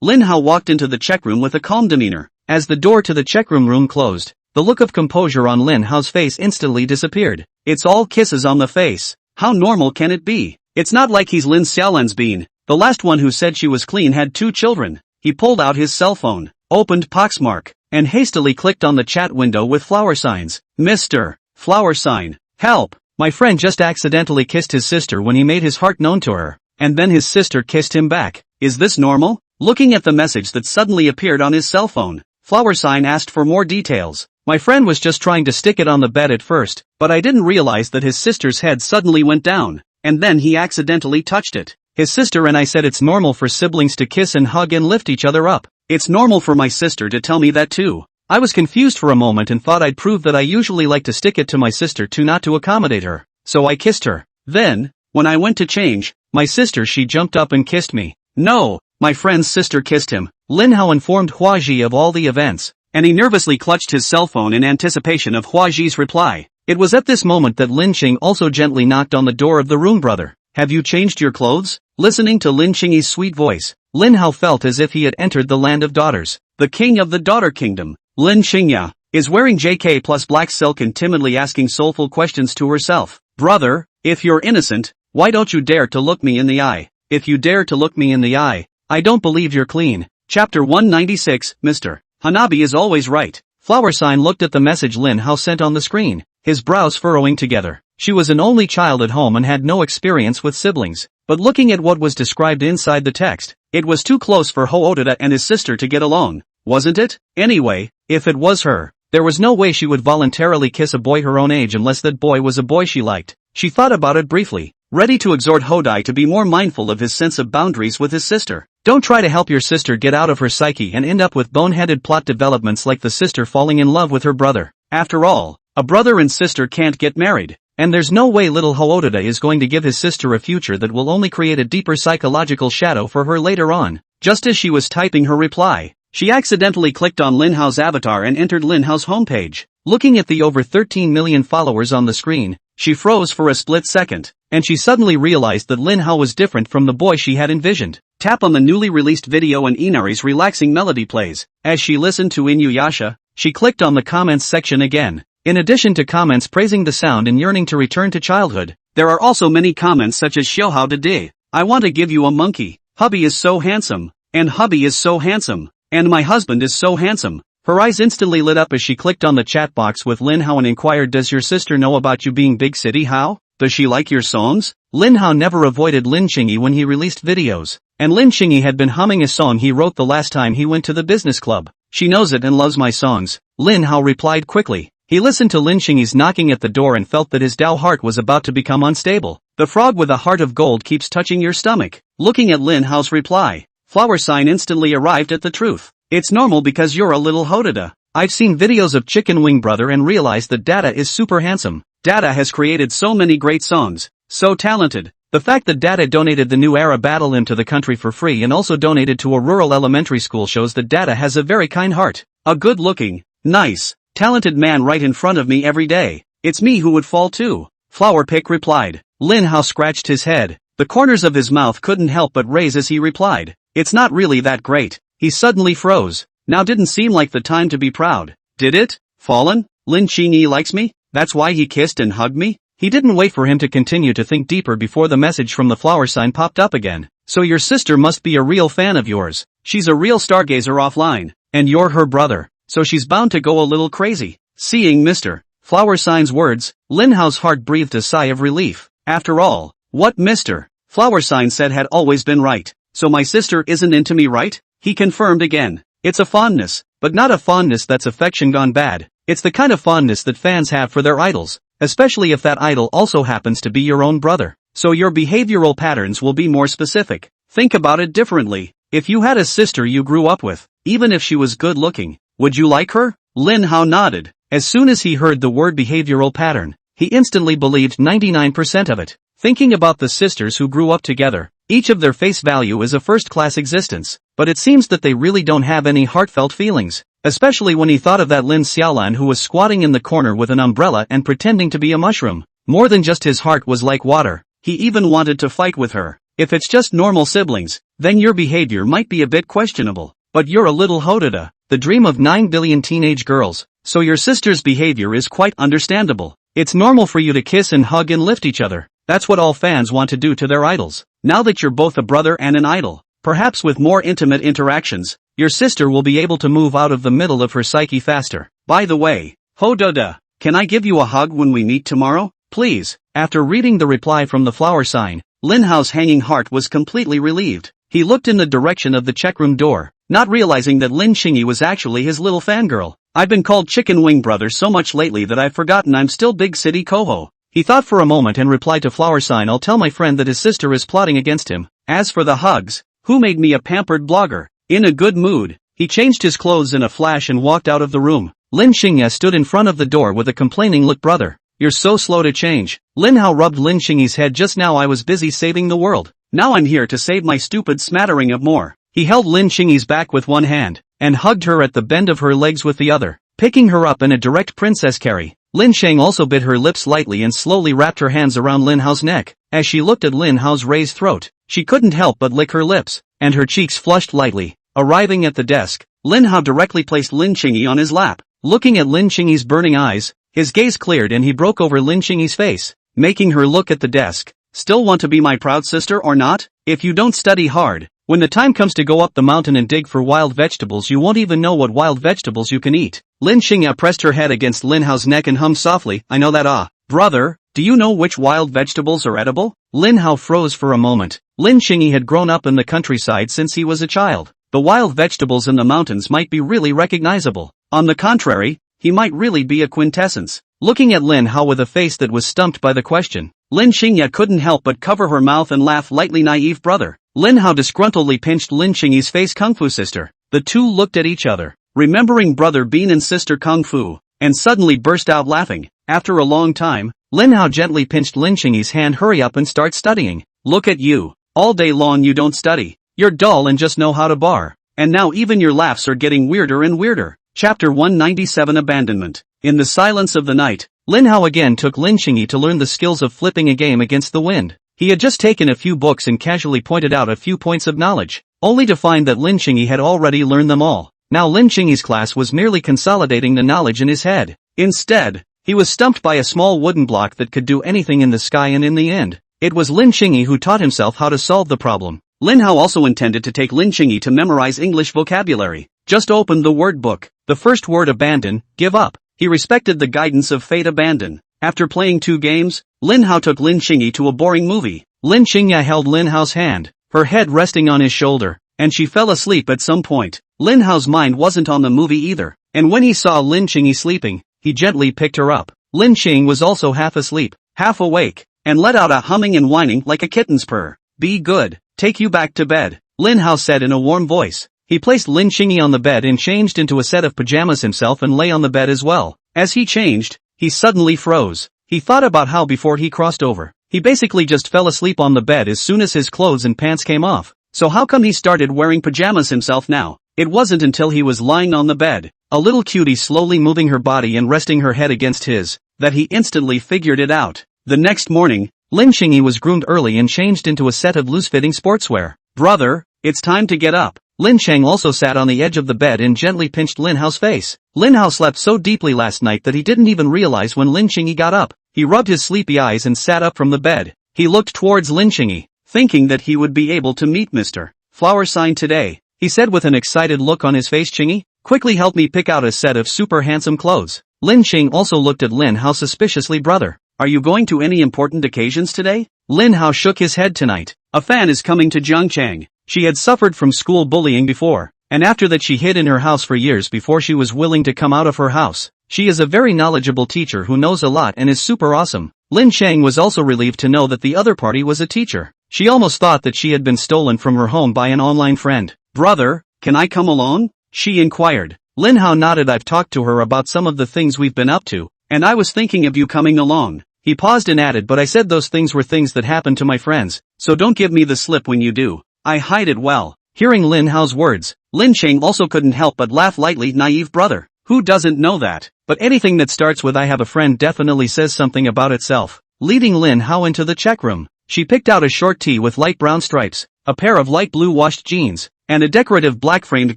Lin Hao walked into the check room with a calm demeanor. As the door to the check room closed, the look of composure on Lin Hao's face instantly disappeared. It's all kisses on the face. How normal can it be? It's not like he's Lin Xiaolan's bean. The last one who said she was clean had 2 children. He pulled out his cell phone, opened Poxmark, and hastily clicked on the chat window with flower signs. Mr. Flower sign. Help! My friend just accidentally kissed his sister when he made his heart known to her, and then his sister kissed him back. Is this normal? Looking at the message that suddenly appeared on his cell phone, Flower sign asked for more details. My friend was just trying to stick it on the bed at first, but I didn't realize that his sister's head suddenly went down, and then he accidentally touched it. His sister and I said it's normal for siblings to kiss and hug and lift each other up. It's normal for my sister to tell me that too. I was confused for a moment and thought I'd prove that I usually like to stick it to my sister too, not to accommodate her. So I kissed her. Then, when I went to change, my sister she jumped up and kissed me. No, my friend's sister kissed him. Lin Hao informed Hua Ji of all the events, and he nervously clutched his cell phone in anticipation of Hua Ji's reply. It was at this moment that Lin Qing also gently knocked on the door of the room. Brother, have you changed your clothes? Listening to Lin Qing's sweet voice, Lin Hao felt as if he had entered the land of daughters. The king of the daughter kingdom, Lin Xingya, is wearing JK plus black silk and timidly asking soulful questions to herself. Brother, if you're innocent, why don't you dare to look me in the eye? If you dare to look me in the eye, I don't believe you're clean. Chapter 196, Mr. Hanabi is always right. Flower sign looked at the message Lin Hao sent on the screen, his brows furrowing together. She was an only child at home and had no experience with siblings, but looking at what was described inside the text, it was too close for Hoodada and his sister to get along, wasn't it? Anyway, if it was her, there was no way she would voluntarily kiss a boy her own age unless that boy was a boy she liked. She thought about it briefly, ready to exhort Hodai to be more mindful of his sense of boundaries with his sister. Don't try to help your sister get out of her psyche and end up with boneheaded plot developments like the sister falling in love with her brother. After all, a brother and sister can't get married, and there's no way little Hoodada is going to give his sister a future that will only create a deeper psychological shadow for her later on. Just as she was typing her reply, she accidentally clicked on Lin Hao's avatar and entered Lin Hao's homepage. Looking at the over 13 million followers on the screen, she froze for a split second, and she suddenly realized that Lin Hao was different from the boy she had envisioned. Tap on the newly released video and Inari's relaxing melody plays. As she listened to Inuyasha, she clicked on the comments section again. In addition to comments praising the sound and yearning to return to childhood, there are also many comments such as Xiaohao de, I want to give you a monkey, hubby is so handsome, and hubby is so handsome, and my husband is so handsome. Her eyes instantly lit up as she clicked on the chat box with Lin Hao and inquired, does your sister know about you being big city Hao? Does she like your songs? Lin Hao never avoided Lin Qingyi when he released videos, and Lin Qingyi had been humming a song he wrote the last time he went to the business club. She knows it and loves my songs, Lin Hao replied quickly. He listened to Lin Qingyi's knocking at the door and felt that his Dao heart was about to become unstable. The frog with a heart of gold keeps touching your stomach. Looking at Lin Hao's reply, Flower sign instantly arrived at the truth. It's normal because you're a little Hodada. I've seen videos of Chicken Wing Brother and realized that Dada is super handsome. Dada has created so many great songs, so talented. The fact that Dada donated the new era battle hymn to the country for free and also donated to a rural elementary school shows that Dada has a very kind heart. A good-looking, nice, talented man right in front of me every day. It's me who would fall too. Flower Pick replied. Lin Hao scratched his head. The corners of his mouth couldn't help but raise as he replied. It's not really that great. He suddenly froze. Now didn't seem like the time to be proud, did it? Fallen? Lin Qingyi likes me? That's why he kissed and hugged me? He didn't wait for him to continue to think deeper before the message from the flower sign popped up again. So your sister must be a real fan of yours. She's a real stargazer offline, and you're her brother, so she's bound to go a little crazy. Seeing Mr. Flower sign's words, Lin Hao's heart breathed a sigh of relief. After all, what Mr. Flower sign said had always been right. So my sister isn't into me, right? He confirmed again. It's a fondness, but not a fondness that's affection gone bad. It's the kind of fondness that fans have for their idols, especially if that idol also happens to be your own brother. So your behavioral patterns will be more specific. Think about it differently. If you had a sister you grew up with, even if she was good looking, would you like her? Lin Hao nodded. As soon as he heard the word behavioral pattern, he instantly believed 99% of it. Thinking about the sisters who grew up together, each of their face value is a first-class existence, but it seems that they really don't have any heartfelt feelings. Especially when he thought of that Lin Xiaolan who was squatting in the corner with an umbrella and pretending to be a mushroom. More than just his heart was like water, he even wanted to fight with her. If it's just normal siblings, then your behavior might be a bit questionable. But you're a little Hotoda, the dream of 9 billion teenage girls, so your sister's behavior is quite understandable. It's normal for you to kiss and hug and lift each other. That's what all fans want to do to their idols. Now that you're both a brother and an idol, perhaps with more intimate interactions, your sister will be able to move out of the middle of her psyche faster. By the way, Hotoda, can I give you a hug when we meet tomorrow? Please. After reading the reply from the flower sign, Lin Hao's hanging heart was completely relieved. He looked in the direction of the checkroom door, not realizing that Lin Xingyi was actually his little fangirl. I've been called Chicken Wing Brother so much lately that I've forgotten I'm still Big City Coho. He thought for a moment and replied to flower sign, I'll tell my friend that his sister is plotting against him. As for the hugs, who made me a pampered blogger? In a good mood, he changed his clothes in a flash and walked out of the room. Lin Xingyi stood in front of the door with a complaining look. Brother, you're so slow to change. Lin Hao rubbed Lin Xingyi's head. Just now I was busy saving the world. Now I'm here to save my stupid smattering of more. He held Lin Xingyi's back with one hand, and hugged her at the bend of her legs with the other, picking her up in a direct princess carry. Lin Sheng also bit her lips lightly and slowly wrapped her hands around Lin Hao's neck. As she looked at Lin Hao's raised throat, she couldn't help but lick her lips, and her cheeks flushed lightly. Arriving at the desk, Lin Hao directly placed Lin Xingyi on his lap. Looking at Lin Xingyi's burning eyes, his gaze cleared and he broke over Lin Xingyi's face, making her look at the desk. Still want to be my proud sister or not? If you don't study hard, when the time comes to go up the mountain and dig for wild vegetables you won't even know what wild vegetables you can eat. Lin Xingyi pressed her head against Lin Hao's neck and hummed softly, I know that. Brother, do you know which wild vegetables are edible? Lin Hao froze for a moment. Lin Xingyi had grown up in the countryside since he was a child. The wild vegetables in the mountains might be really recognizable. On the contrary, he might really be a quintessence. Looking at Lin Hao with a face that was stumped by the question, Lin Xingyi couldn't help but cover her mouth and laugh lightly. Naive brother. Lin Hao disgruntledly pinched Lin Xingyi's face. Kung Fu sister. The two looked at each other, remembering brother Bean and sister Kung Fu, and suddenly burst out laughing. After a long time, Lin Hao gently pinched Lin Xingyi's hand. Hurry up and start studying. Look at you. All day long you don't study. You're dull and just know how to bar. And now even your laughs are getting weirder and weirder. Chapter 197 Abandonment. In the silence of the night, Lin Hao again took Lin Xingyi to learn the skills of flipping a game against the wind. He had just taken a few books and casually pointed out a few points of knowledge, only to find that Lin Xingyi had already learned them all. Now Lin Xingyi's class was merely consolidating the knowledge in his head. Instead, he was stumped by a small wooden block that could do anything in the sky, and in the end, it was Lin Xingyi who taught himself how to solve the problem. Lin Hao also intended to take Lin Xingyi to memorize English vocabulary. Just opened the word book. The first word, abandon, give up. He respected the guidance of fate. Abandon. After playing 2 games, Lin Hao took Lin Xingyi to a boring movie. Lin Xingyi held Lin Hao's hand, her head resting on his shoulder, and she fell asleep at some point. Lin Hao's mind wasn't on the movie either, and when he saw Lin Xingyi sleeping, he gently picked her up. Lin Xing was also half asleep, half awake, and let out a humming and whining like a kitten's purr. Be good, take you back to bed, Lin Hao said in a warm voice. He placed Lin Xingyi on the bed and changed into a set of pajamas himself and lay on the bed as well. As he changed, he suddenly froze. He thought about how before he crossed over, he basically just fell asleep on the bed as soon as his clothes and pants came off. So how come he started wearing pajamas himself now? It wasn't until he was lying on the bed, a little cutie slowly moving her body and resting her head against his, that he instantly figured it out. The next morning, Lin Xingyi was groomed early and changed into a set of loose-fitting sportswear. Brother, it's time to get up. Lin Sheng also sat on the edge of the bed and gently pinched Lin Hao's face. Lin Hao slept so deeply last night that he didn't even realize when Lin Xingyi got up. He rubbed his sleepy eyes and sat up from the bed. He looked towards Lin Xingyi, thinking that he would be able to meet Mr. Flower Sign today. He said with an excited look on his face, Xingyi, quickly help me pick out a set of super handsome clothes. Lin Xing also looked at Lin Hao suspiciously. Brother, are you going to any important occasions today? Lin Hao shook his head tonight. A fan is coming to Jiangchang. She had suffered from school bullying before, and after that she hid in her house for years before she was willing to come out of her house. She is a very knowledgeable teacher who knows a lot and is super awesome. Lin Chang was also relieved to know that the other party was a teacher. She almost thought that she had been stolen from her home by an online friend. Brother, can I come along? She inquired. Lin Hao nodded. I've talked to her about some of the things we've been up to, and I was thinking of you coming along. He paused and added, but I said those things were things that happened to my friends, so don't give me the slip when you do. I hide it well. Hearing Lin Hao's words, Lin Chang also couldn't help but laugh lightly. Naive brother. Who doesn't know that? But anything that starts with I have a friend definitely says something about itself. Leading Lin Hao into the check room, she picked out a short tee with light brown stripes, a pair of light blue washed jeans, and a decorative black framed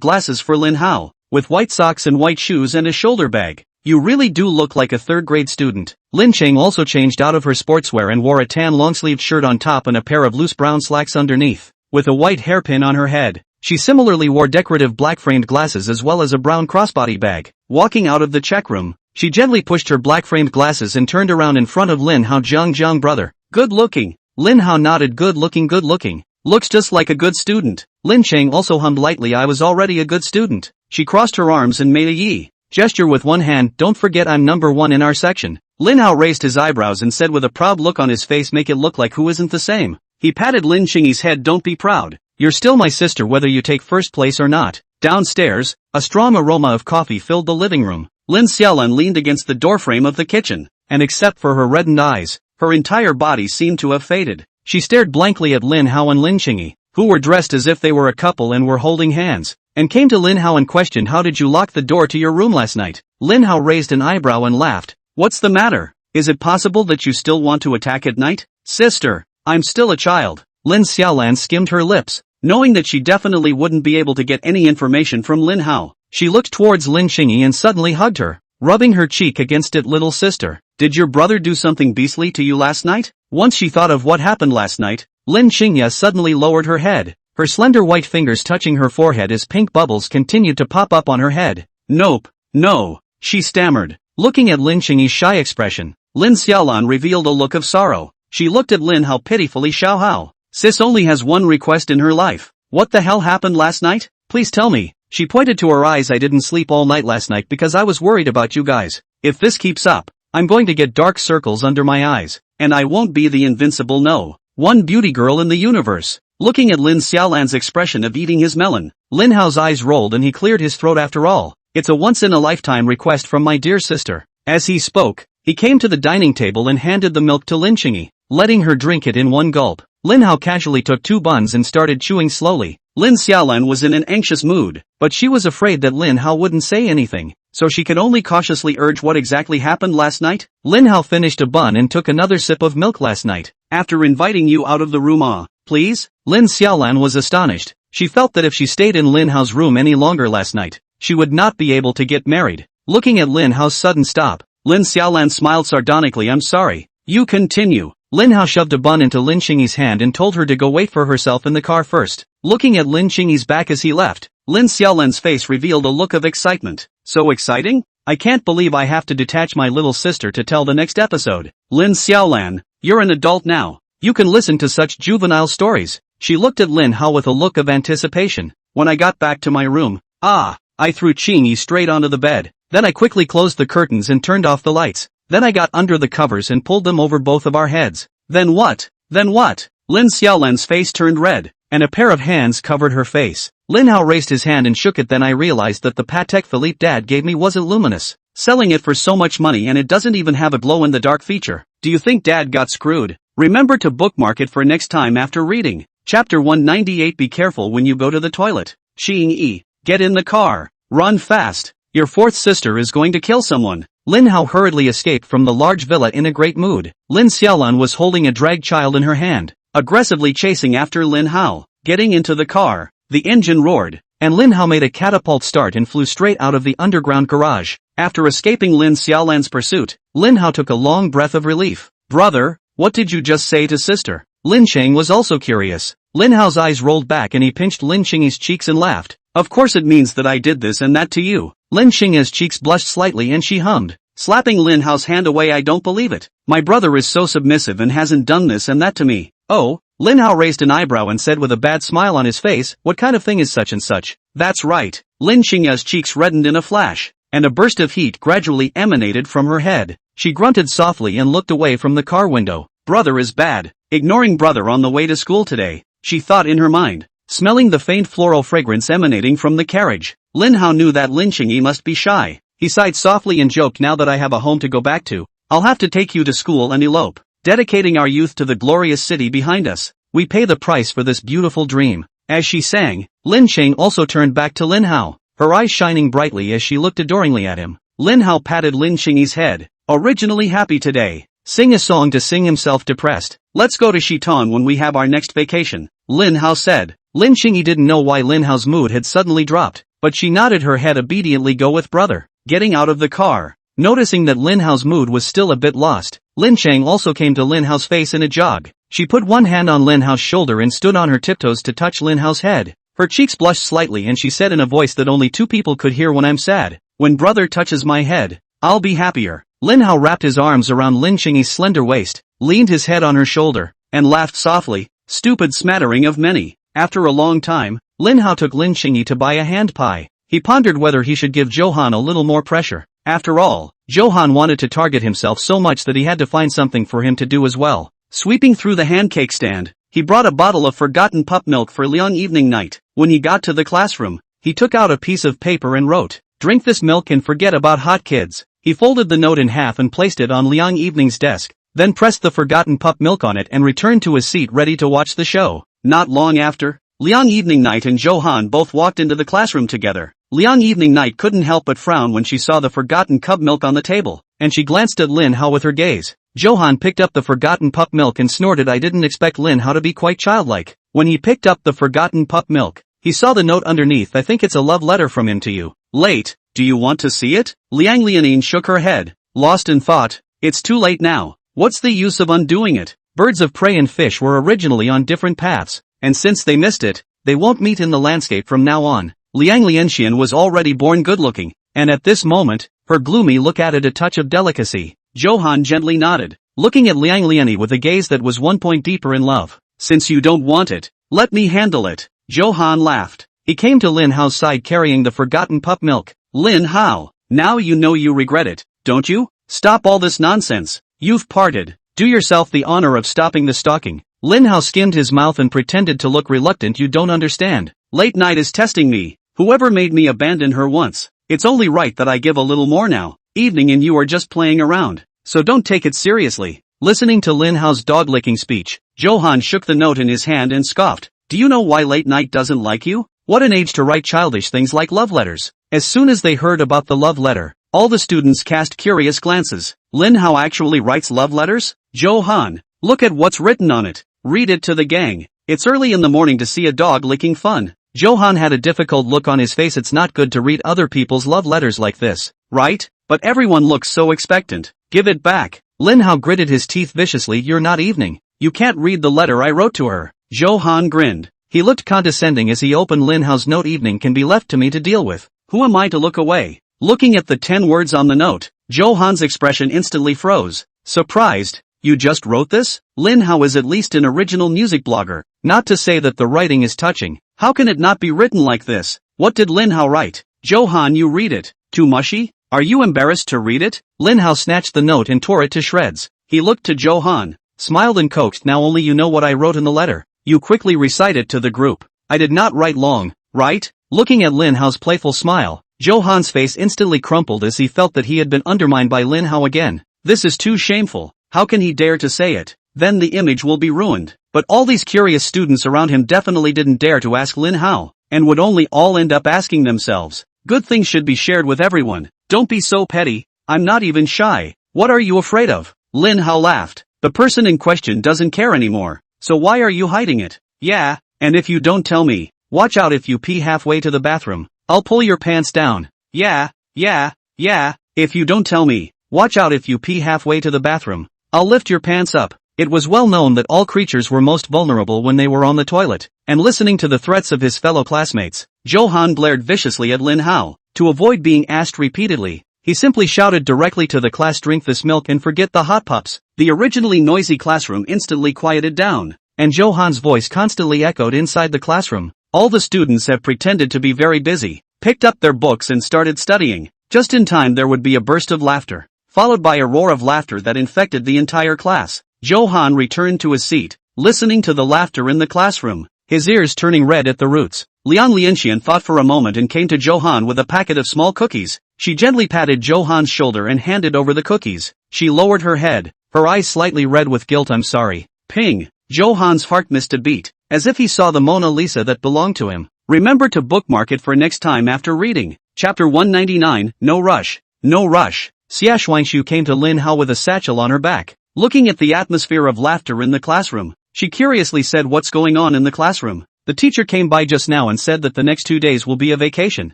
glasses for Lin Hao, with white socks and white shoes and a shoulder bag. You really do look like a third-grade student. Lin Chang also changed out of her sportswear and wore a tan long-sleeved shirt on top and a pair of loose brown slacks underneath, with a white hairpin on her head. She similarly wore decorative black-framed glasses as well as a brown crossbody bag. Walking out of the check room, she gently pushed her black-framed glasses and turned around in front of Lin Hao. Jiang brother. Good-looking. Lin Hao nodded. Good-looking. Looks just like a good student. Lin Chang also hummed lightly. I was already a good student. She crossed her arms and made a yi gesture with one hand. Don't forget I'm number one in our section. Lin Hao raised his eyebrows and said with a proud look on his face, make it look like who isn't the same. He patted Lin Ching's head. Don't be proud. You're still my sister whether you take first place or not. Downstairs, a strong aroma of coffee filled the living room. Lin Xiaolan leaned against the doorframe of the kitchen, and except for her reddened eyes, her entire body seemed to have faded. She stared blankly at Lin Hao and Lin Qingyi, who were dressed as if they were a couple and were holding hands, and came to Lin Hao and questioned, how did you lock the door to your room last night? Lin Hao raised an eyebrow and laughed. What's the matter? Is it possible that you still want to attack at night? Sister, I'm still a child. Lin Xiaolan skimmed her lips, knowing that she definitely wouldn't be able to get any information from Lin Hao. She looked towards Lin Qingyi and suddenly hugged her, rubbing her cheek against it. Little sister, did your brother do something beastly to you last night? Once she thought of what happened last night, Lin Qingyi suddenly lowered her head, her slender white fingers touching her forehead as pink bubbles continued to pop up on her head. Nope, no, she stammered. Looking at Lin Qingyi's shy expression, Lin Xiaolan revealed a look of sorrow. She looked at Lin Hao pitifully. Xiao Hao, sis only has one request in her life. What the hell happened last night? Please tell me. She pointed to her eyes. I didn't sleep all night last night because I was worried about you guys. If this keeps up, I'm going to get dark circles under my eyes, and I won't be the invincible no. One beauty girl in the universe. Looking at Lin Xiaolan's expression of eating his melon, Lin Hao's eyes rolled and he cleared his throat. After all, it's a once-in-a-lifetime request from my dear sister. As he spoke, he came to the dining table and handed the milk to Lin Qingyi, letting her drink it in one gulp. Lin Hao casually took 2 buns and started chewing slowly. Lin Xiaolan was in an anxious mood, but she was afraid that Lin Hao wouldn't say anything, so she could only cautiously urge, what exactly happened last night? Lin Hao finished a bun and took another sip of milk. Last night, after inviting you out of the room, please? Lin Xiaolan was astonished. She felt that if she stayed in Lin Hao's room any longer last night, she would not be able to get married. Looking at Lin Hao's sudden stop, Lin Xiaolan smiled sardonically. I'm sorry. You continue. Lin Hao shoved a bun into Lin Qingyi's hand and told her to go wait for herself in the car first. Looking at Lin Qingyi's back as he left, Lin Xiaolan's face revealed a look of excitement. So exciting? I can't believe I have to detach my little sister to tell the next episode. Lin Xiaolan, you're an adult now. You can listen to such juvenile stories. She looked at Lin Hao with a look of anticipation. When I got back to my room, I threw Qingyi straight onto the bed. Then I quickly closed the curtains and turned off the lights. Then I got under the covers and pulled them over both of our heads. Then what? Lin Xiaolan's face turned red, and a pair of hands covered her face. Lin Hao raised his hand and shook it. Then I realized that the Patek Philippe dad gave me wasn't luminous. Selling it for so much money and it doesn't even have a glow-in-the-dark feature. Do you think dad got screwed? Remember to bookmark it for next time after reading. Chapter 198. Be careful when you go to the toilet. Xing, get in the car. Run fast. Your fourth sister is going to kill someone. Lin Hao hurriedly escaped from the large villa in a great mood. Lin Xiaolan was holding a dragged child in her hand, aggressively chasing after Lin Hao. Getting into the car, the engine roared, and Lin Hao made a catapult start and flew straight out of the underground garage. After escaping Lin Xiaolan's pursuit, Lin Hao took a long breath of relief. Brother, what did you just say to sister? Lin Cheng was also curious. Lin Hao's eyes rolled back and he pinched Lin Qingyi's cheeks and laughed. Of course it means that I did this and that to you. Lin Qingyi's cheeks blushed slightly and she hummed. slapping Lin Hao's hand away. I don't believe it. My brother is so submissive and hasn't done this and that to me. Oh, Lin Hao raised an eyebrow and said with a bad smile on his face, what kind of thing is such and such? That's right. Lin Xingya's cheeks reddened in a flash, and a burst of heat gradually emanated from her head. She grunted softly and looked away from the car window. Brother is bad. Ignoring brother on the way to school today, she thought in her mind, smelling the faint floral fragrance emanating from the carriage. Lin Hao knew that Lin Xingyi must be shy. He sighed softly and joked, now that I have a home to go back to, I'll have to take you to school and elope, dedicating our youth to the glorious city behind us. We pay the price for this beautiful dream. As she sang, Lin Cheng also turned back to Lin Hao, her eyes shining brightly as she looked adoringly at him. Lin Hao patted Lin Xingyi's head. Originally happy today. Sing a song to sing himself depressed. Let's go to Shiton when we have our next vacation, Lin Hao said. Lin Xingyi didn't know why Lin Hao's mood had suddenly dropped, but she nodded her head obediently. Go with brother. Getting out of the car, noticing that Lin Hao's mood was still a bit lost, Lin Cheng also came to Lin Hao's face in a jog. She put one hand on Lin Hao's shoulder and stood on her tiptoes to touch Lin Hao's head. Her cheeks blushed slightly and she said in a voice that only two people could hear, when I'm sad, when brother touches my head, I'll be happier. Lin Hao wrapped his arms around Lin Xingyi's slender waist, leaned his head on her shoulder, and laughed softly. Stupid smattering of many. After a long time, Lin Hao took Lin Xingyi to buy a hand pie. He pondered whether he should give Johan a little more pressure. After all, Johan wanted to target himself so much that he had to find something for him to do as well. Sweeping through the handcake stand, he brought a bottle of forgotten pup milk for Liang evening night. When he got to the classroom, he took out a piece of paper and wrote, "Drink this milk and forget about hot kids." He folded the note in half and placed it on Liang evening's desk, then pressed the forgotten pup milk on it and returned to his seat ready to watch the show. Not long after, Liang evening night and Johan both walked into the classroom together. Liang evening night couldn't help but frown when she saw the forgotten cub milk on the table, and she glanced at Lin Hao with her gaze. Johan picked up the forgotten pup milk and snorted. I didn't expect Lin Hao to be quite childlike. When he picked up the forgotten pup milk, he saw the note underneath. I think it's a love letter from him to you. Late, do you want to see it? Liang Lianin shook her head, lost in thought. It's too late now. What's the use of undoing it? Birds of prey and fish were originally on different paths, and since they missed it, they won't meet in the landscape from now on. Liang Lianxian was already born good-looking, and at this moment, her gloomy look added a touch of delicacy. Johan gently nodded, looking at Liang Liani with a gaze that was 1 point deeper in love. Since you don't want it, let me handle it. Johan laughed. He came to Lin Hao's side carrying the forgotten pup milk. Lin Hao, now you know you regret it, don't you? Stop all this nonsense. You've parted. Do yourself the honor of stopping the stalking. Lin Hao skimmed his mouth and pretended to look reluctant. You don't understand. Late night is testing me. Whoever made me abandon her once. It's only right that I give a little more now. Evening and you are just playing around. So don't take it seriously. Listening to Lin Hao's dog-licking speech, Johan shook the note in his hand and scoffed. Do you know why late night doesn't like you? What an age to write childish things like love letters. As soon as they heard about the love letter, all the students cast curious glances. Lin Hao actually writes love letters? Johan, look at what's written on it. Read it to the gang. It's early in the morning to see a dog licking fun. Johan had a difficult look on his face. It's not good to read other people's love letters like this, right? But everyone looks so expectant. Give it back. Lin Hao gritted his teeth viciously. You're not evening. You can't read the letter I wrote to her. Johan grinned. He looked condescending as he opened Lin Hao's note. Evening can be left to me to deal with. Who am I to look away? Looking at the 10 words on the note, Johan's expression instantly froze. Surprised? You just wrote this? Lin Hao is at least an original music blogger. Not to say that the writing is touching. How can it not be written like this? What did Lin Hao write? Johan, you read it. Too mushy? Are you embarrassed to read it? Lin Hao snatched the note and tore it to shreds. He looked to Johan, smiled and coaxed. Now only you know what I wrote in the letter. You quickly recite it to the group. I did not write long, right? Looking at Lin Hao's playful smile, Johan's face instantly crumpled as he felt that he had been undermined by Lin Hao again. This is too shameful. How can he dare to say it? Then the image will be ruined. But all these curious students around him definitely didn't dare to ask Lin Hao, and would only all end up asking themselves. Good things should be shared with everyone. Don't be so petty. I'm not even shy. What are you afraid of? Lin Hao laughed. The person in question doesn't care anymore. So why are you hiding it? Yeah, and if you don't tell me, watch out if you pee halfway to the bathroom. I'll pull your pants down. Yeah. If you don't tell me, watch out if you pee halfway to the bathroom. I'll lift your pants up. It was well known that all creatures were most vulnerable when they were on the toilet, and listening to the threats of his fellow classmates, Johan glared viciously at Lin Hao. To avoid being asked repeatedly, He simply shouted directly to the class, "Drink this milk and forget the hot pups." The originally noisy classroom instantly quieted down, and Johan's voice constantly echoed inside the classroom. All the students have pretended to be very busy, picked up their books and started studying. Just in time there would be a burst of laughter, followed by a roar of laughter that infected the entire class. Johan returned to his seat, listening to the laughter in the classroom, his ears turning red at the roots. Liang Lianxian thought for a moment and came to Johan with a packet of small cookies. She gently patted Johan's shoulder and handed over the cookies. She lowered her head, her eyes slightly red with guilt. "I'm sorry." Ping! Johan's heart missed a beat, as if he saw the Mona Lisa that belonged to him. Remember to bookmark it for next time after reading. Chapter 199, No Rush. No rush. Xia Shuangshu came to Lin Hao with a satchel on her back. Looking at the atmosphere of laughter in the classroom, she curiously said, "What's going on in the classroom?" "The teacher came by just now and said that the next 2 days will be a vacation,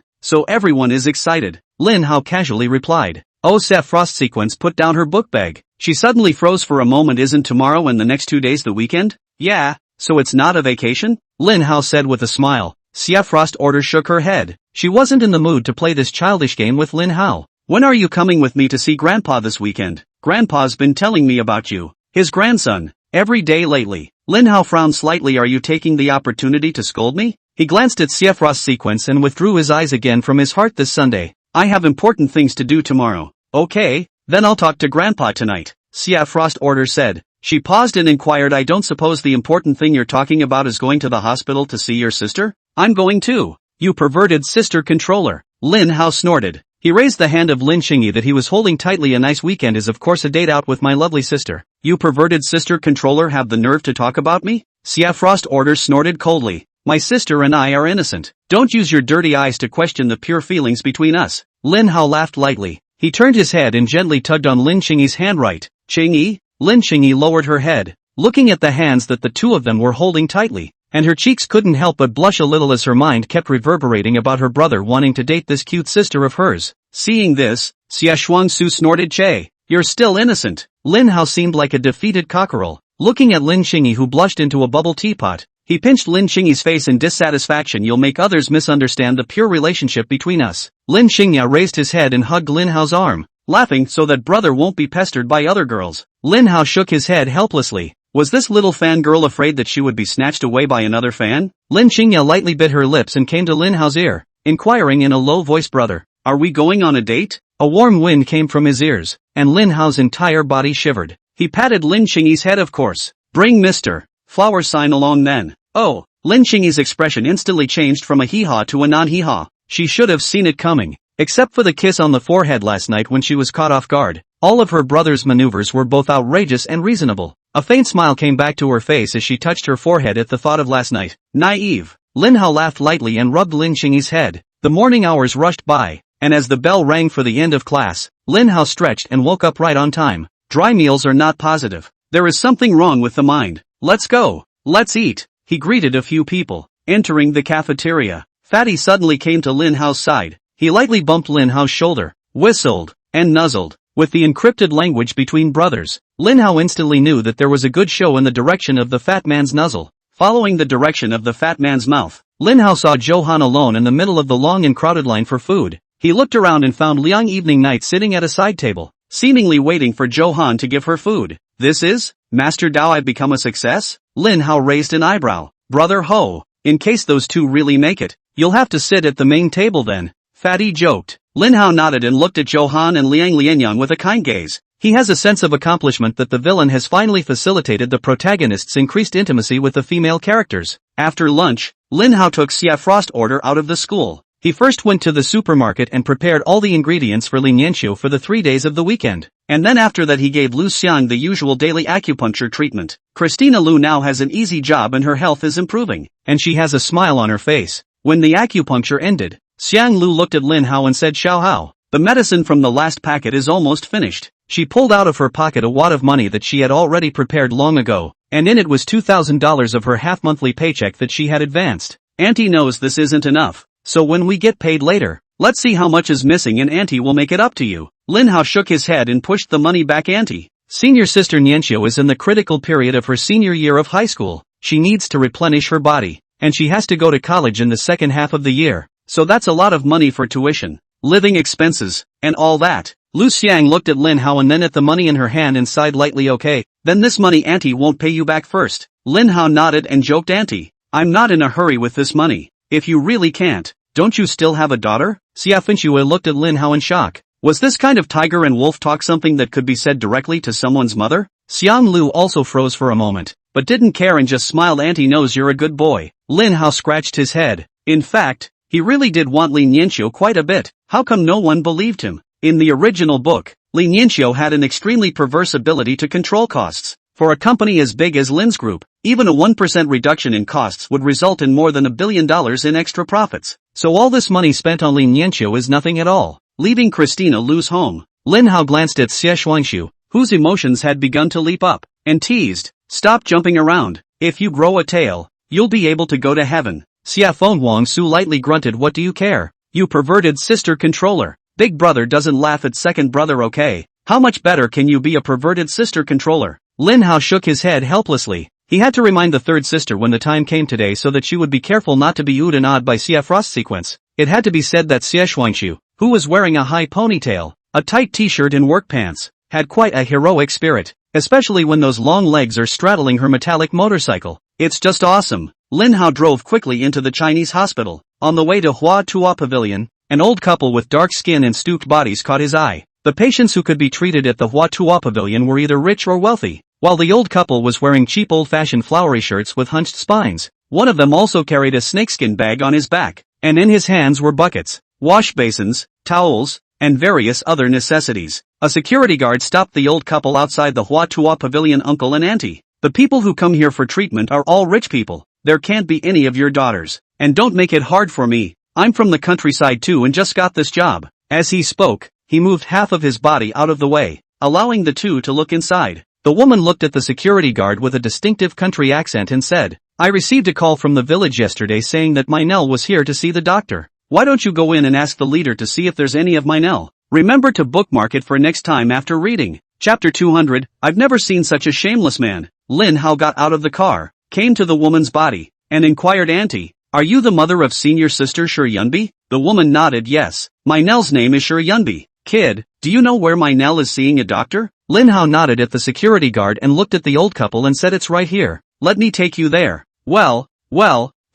so everyone is excited," Lin Hao casually replied. Oh, Frost Sequence put down her book bag. She suddenly froze for a moment. "Isn't tomorrow and the next 2 days the weekend?" "Yeah, so it's not a vacation?" Lin Hao said with a smile. Xia Frost Order shook her head. She wasn't in the mood to play this childish game with Lin Hao. "When are you coming with me to see Grandpa this weekend? Grandpa's been telling me about you, his grandson, every day lately." Lin Hao frowned slightly. "Are you taking the opportunity to scold me?" He glanced at Xia Frost Sequence and withdrew his eyes again from his heart. "This Sunday, I have important things to do tomorrow." "Okay, then I'll talk to Grandpa tonight," Xia Frost Order said. She paused and inquired, "I don't suppose the important thing you're talking about is going to the hospital to see your sister?" "I'm going too, you perverted sister controller," Lin Hao snorted. He raised the hand of Lin Xingyi that he was holding tightly. "A nice weekend is of course a date out with my lovely sister." "You perverted sister controller have the nerve to talk about me?" Xia Frost Order snorted coldly. "My sister and I are innocent. Don't use your dirty eyes to question the pure feelings between us." Lin Hao laughed lightly. He turned his head and gently tugged on Lin Xingyi's hand. "Right, Xingyi?" Lin Xingyi lowered her head, looking at the hands that the two of them were holding tightly, and her cheeks couldn't help but blush a little as her mind kept reverberating about her brother wanting to date this cute sister of hers. Seeing this, Xia Shuangsu snorted, "Che, you're still innocent." Lin Hao seemed like a defeated cockerel, looking at Lin Xingyi, who blushed into a bubble teapot. He pinched Lin Xingyi's face in dissatisfaction. "You'll make others misunderstand the pure relationship between us." Lin Xingyi raised his head and hugged Lin Hao's arm, laughing so that brother won't be pestered by other girls. Lin Hao shook his head helplessly. Was this little fangirl afraid that she would be snatched away by another fan? Lin Xingyi lightly bit her lips and came to Lin Hao's ear, inquiring in a low voice, "Brother, are we going on a date?" A warm wind came from his ears, and Lin Hao's entire body shivered. He patted Lin Xingyi's head. "Of course. Bring Mr. Flower sign along then." "Oh." Lin Xingyi's expression instantly changed from a hee-haw to a non-hee-haw. She should have seen it coming. Except for the kiss on the forehead last night when she was caught off guard, all of her brother's maneuvers were both outrageous and reasonable. A faint smile came back to her face as she touched her forehead at the thought of last night. Naive. Lin Hao laughed lightly and rubbed Lin Xingyi's head. The morning hours rushed by, and as the bell rang for the end of class, Lin Hao stretched and woke up right on time. Dry meals are not positive. There is something wrong with the mind. "Let's go. Let's eat." He greeted a few people. Entering the cafeteria, Fatty suddenly came to Lin Hao's side. He lightly bumped Lin Hao's shoulder, whistled, and nuzzled. With the encrypted language between brothers, Lin Hao instantly knew that there was a good show in the direction of the fat man's nuzzle. Following the direction of the fat man's mouth, Lin Hao saw Johan alone in the middle of the long and crowded line for food. He looked around and found Liang Evening Night sitting at a side table, seemingly waiting for Johan to give her food. "This is, Master Dao, I've become a success?" Lin Hao raised an eyebrow. "Brother Ho, in case those two really make it, you'll have to sit at the main table then," Fatty joked. Lin Hao nodded and looked at Johan and Liang Lianyang with a kind gaze. He has a sense of accomplishment that the villain has finally facilitated the protagonist's increased intimacy with the female characters. After lunch, Lin Hao took Xia Frost Order out of the school. He first went to the supermarket and prepared all the ingredients for Lin Yanxiu for the 3 days of the weekend. And then after that he gave Lu Xiang the usual daily acupuncture treatment. Christina Lu now has an easy job and her health is improving, and she has a smile on her face. When the acupuncture ended, Xiang Lu looked at Lin Hao and said, "Xiao Hao, the medicine from the last packet is almost finished." She pulled out of her pocket a wad of money that she had already prepared long ago, and in it was $2,000 of her half-monthly paycheck that she had advanced. "Auntie knows this isn't enough, so when we get paid later, let's see how much is missing and Auntie will make it up to you." Lin Hao shook his head and pushed the money back. "Auntie, senior sister Nianxiu is in the critical period of her senior year of high school. She needs to replenish her body, and she has to go to college in the second half of the year. So that's a lot of money for tuition. living expenses, and all that. Lu Xiang looked at Lin Hao and then at the money in her hand and sighed lightly. Okay, then this money auntie won't pay you back first. Lin Hao nodded and joked, auntie, I'm not in a hurry with this money. If you really can't, don't you still have a daughter? Xia Finchue looked at Lin Hao in shock. Was this kind of tiger and wolf talk something that could be said directly to someone's mother? Xiang Lu also froze for a moment, but didn't care and just smiled. Auntie knows you're a good boy. Lin Hao scratched his head. In fact, he really did want Li Nianxiu quite a bit. How come no one believed him? In the original book, Li Nianxiu had an extremely perverse ability to control costs. For a company as big as Lin's group, even a 1% reduction in costs would result in more than $1 billion in extra profits. So all this money spent on Li Nianxiu is nothing at all. Leaving Christina Lu's home, Lin Hao glanced at Xie Shuangshu, whose emotions had begun to leap up, and teased, stop jumping around. If you grow a tail, you'll be able to go to heaven. Xia Fengwang Su lightly grunted. What do you care? You perverted sister controller. Big brother doesn't laugh at second brother, okay? How much better can you be a perverted sister controller? Lin Hao shook his head helplessly. He had to remind the third sister when the time came today so that she would be careful not to be oohed and awed by Xia Frost's sequence. It had to be said that Xie Shuangshu, who was wearing a high ponytail, a tight t-shirt and work pants, had quite a heroic spirit, especially when those long legs are straddling her metallic motorcycle. It's just awesome. Lin Hao drove quickly into the Chinese hospital. On the way to Hua Tua Pavilion, an old couple with dark skin and stooped bodies caught his eye. The patients who could be treated at the Hua Tua Pavilion were either rich or wealthy, while the old couple was wearing cheap old-fashioned flowery shirts with hunched spines. One of them also carried a snakeskin bag on his back, and in his hands were buckets, wash basins, towels, and various other necessities. A security guard stopped the old couple outside the Hua Tua Pavilion. Uncle and auntie, the people who come here for treatment are all rich people. There can't be any of your daughters. And don't make it hard for me. I'm from the countryside too and just got this job. As he spoke, he moved half of his body out of the way, allowing the two to look inside. The woman looked at the security guard with a distinctive country accent and said, I received a call from the village yesterday saying that my Nell was here to see the doctor. Why don't you go in and ask the leader to see if there's any of my Nell? Remember to bookmark it for next time after reading. Chapter 200, I've never seen such a shameless man. Lin Hao got out of the car, came to the woman's body, and inquired, Auntie, are you the mother of senior sister Shi Yunbi? The woman nodded. Yes, my Nell's name is Shi Yunbi. Kid, do you know where my Nell is seeing a doctor? Lin Hao nodded at the security guard and looked at the old couple and said, it's right here. Let me take you there. Well,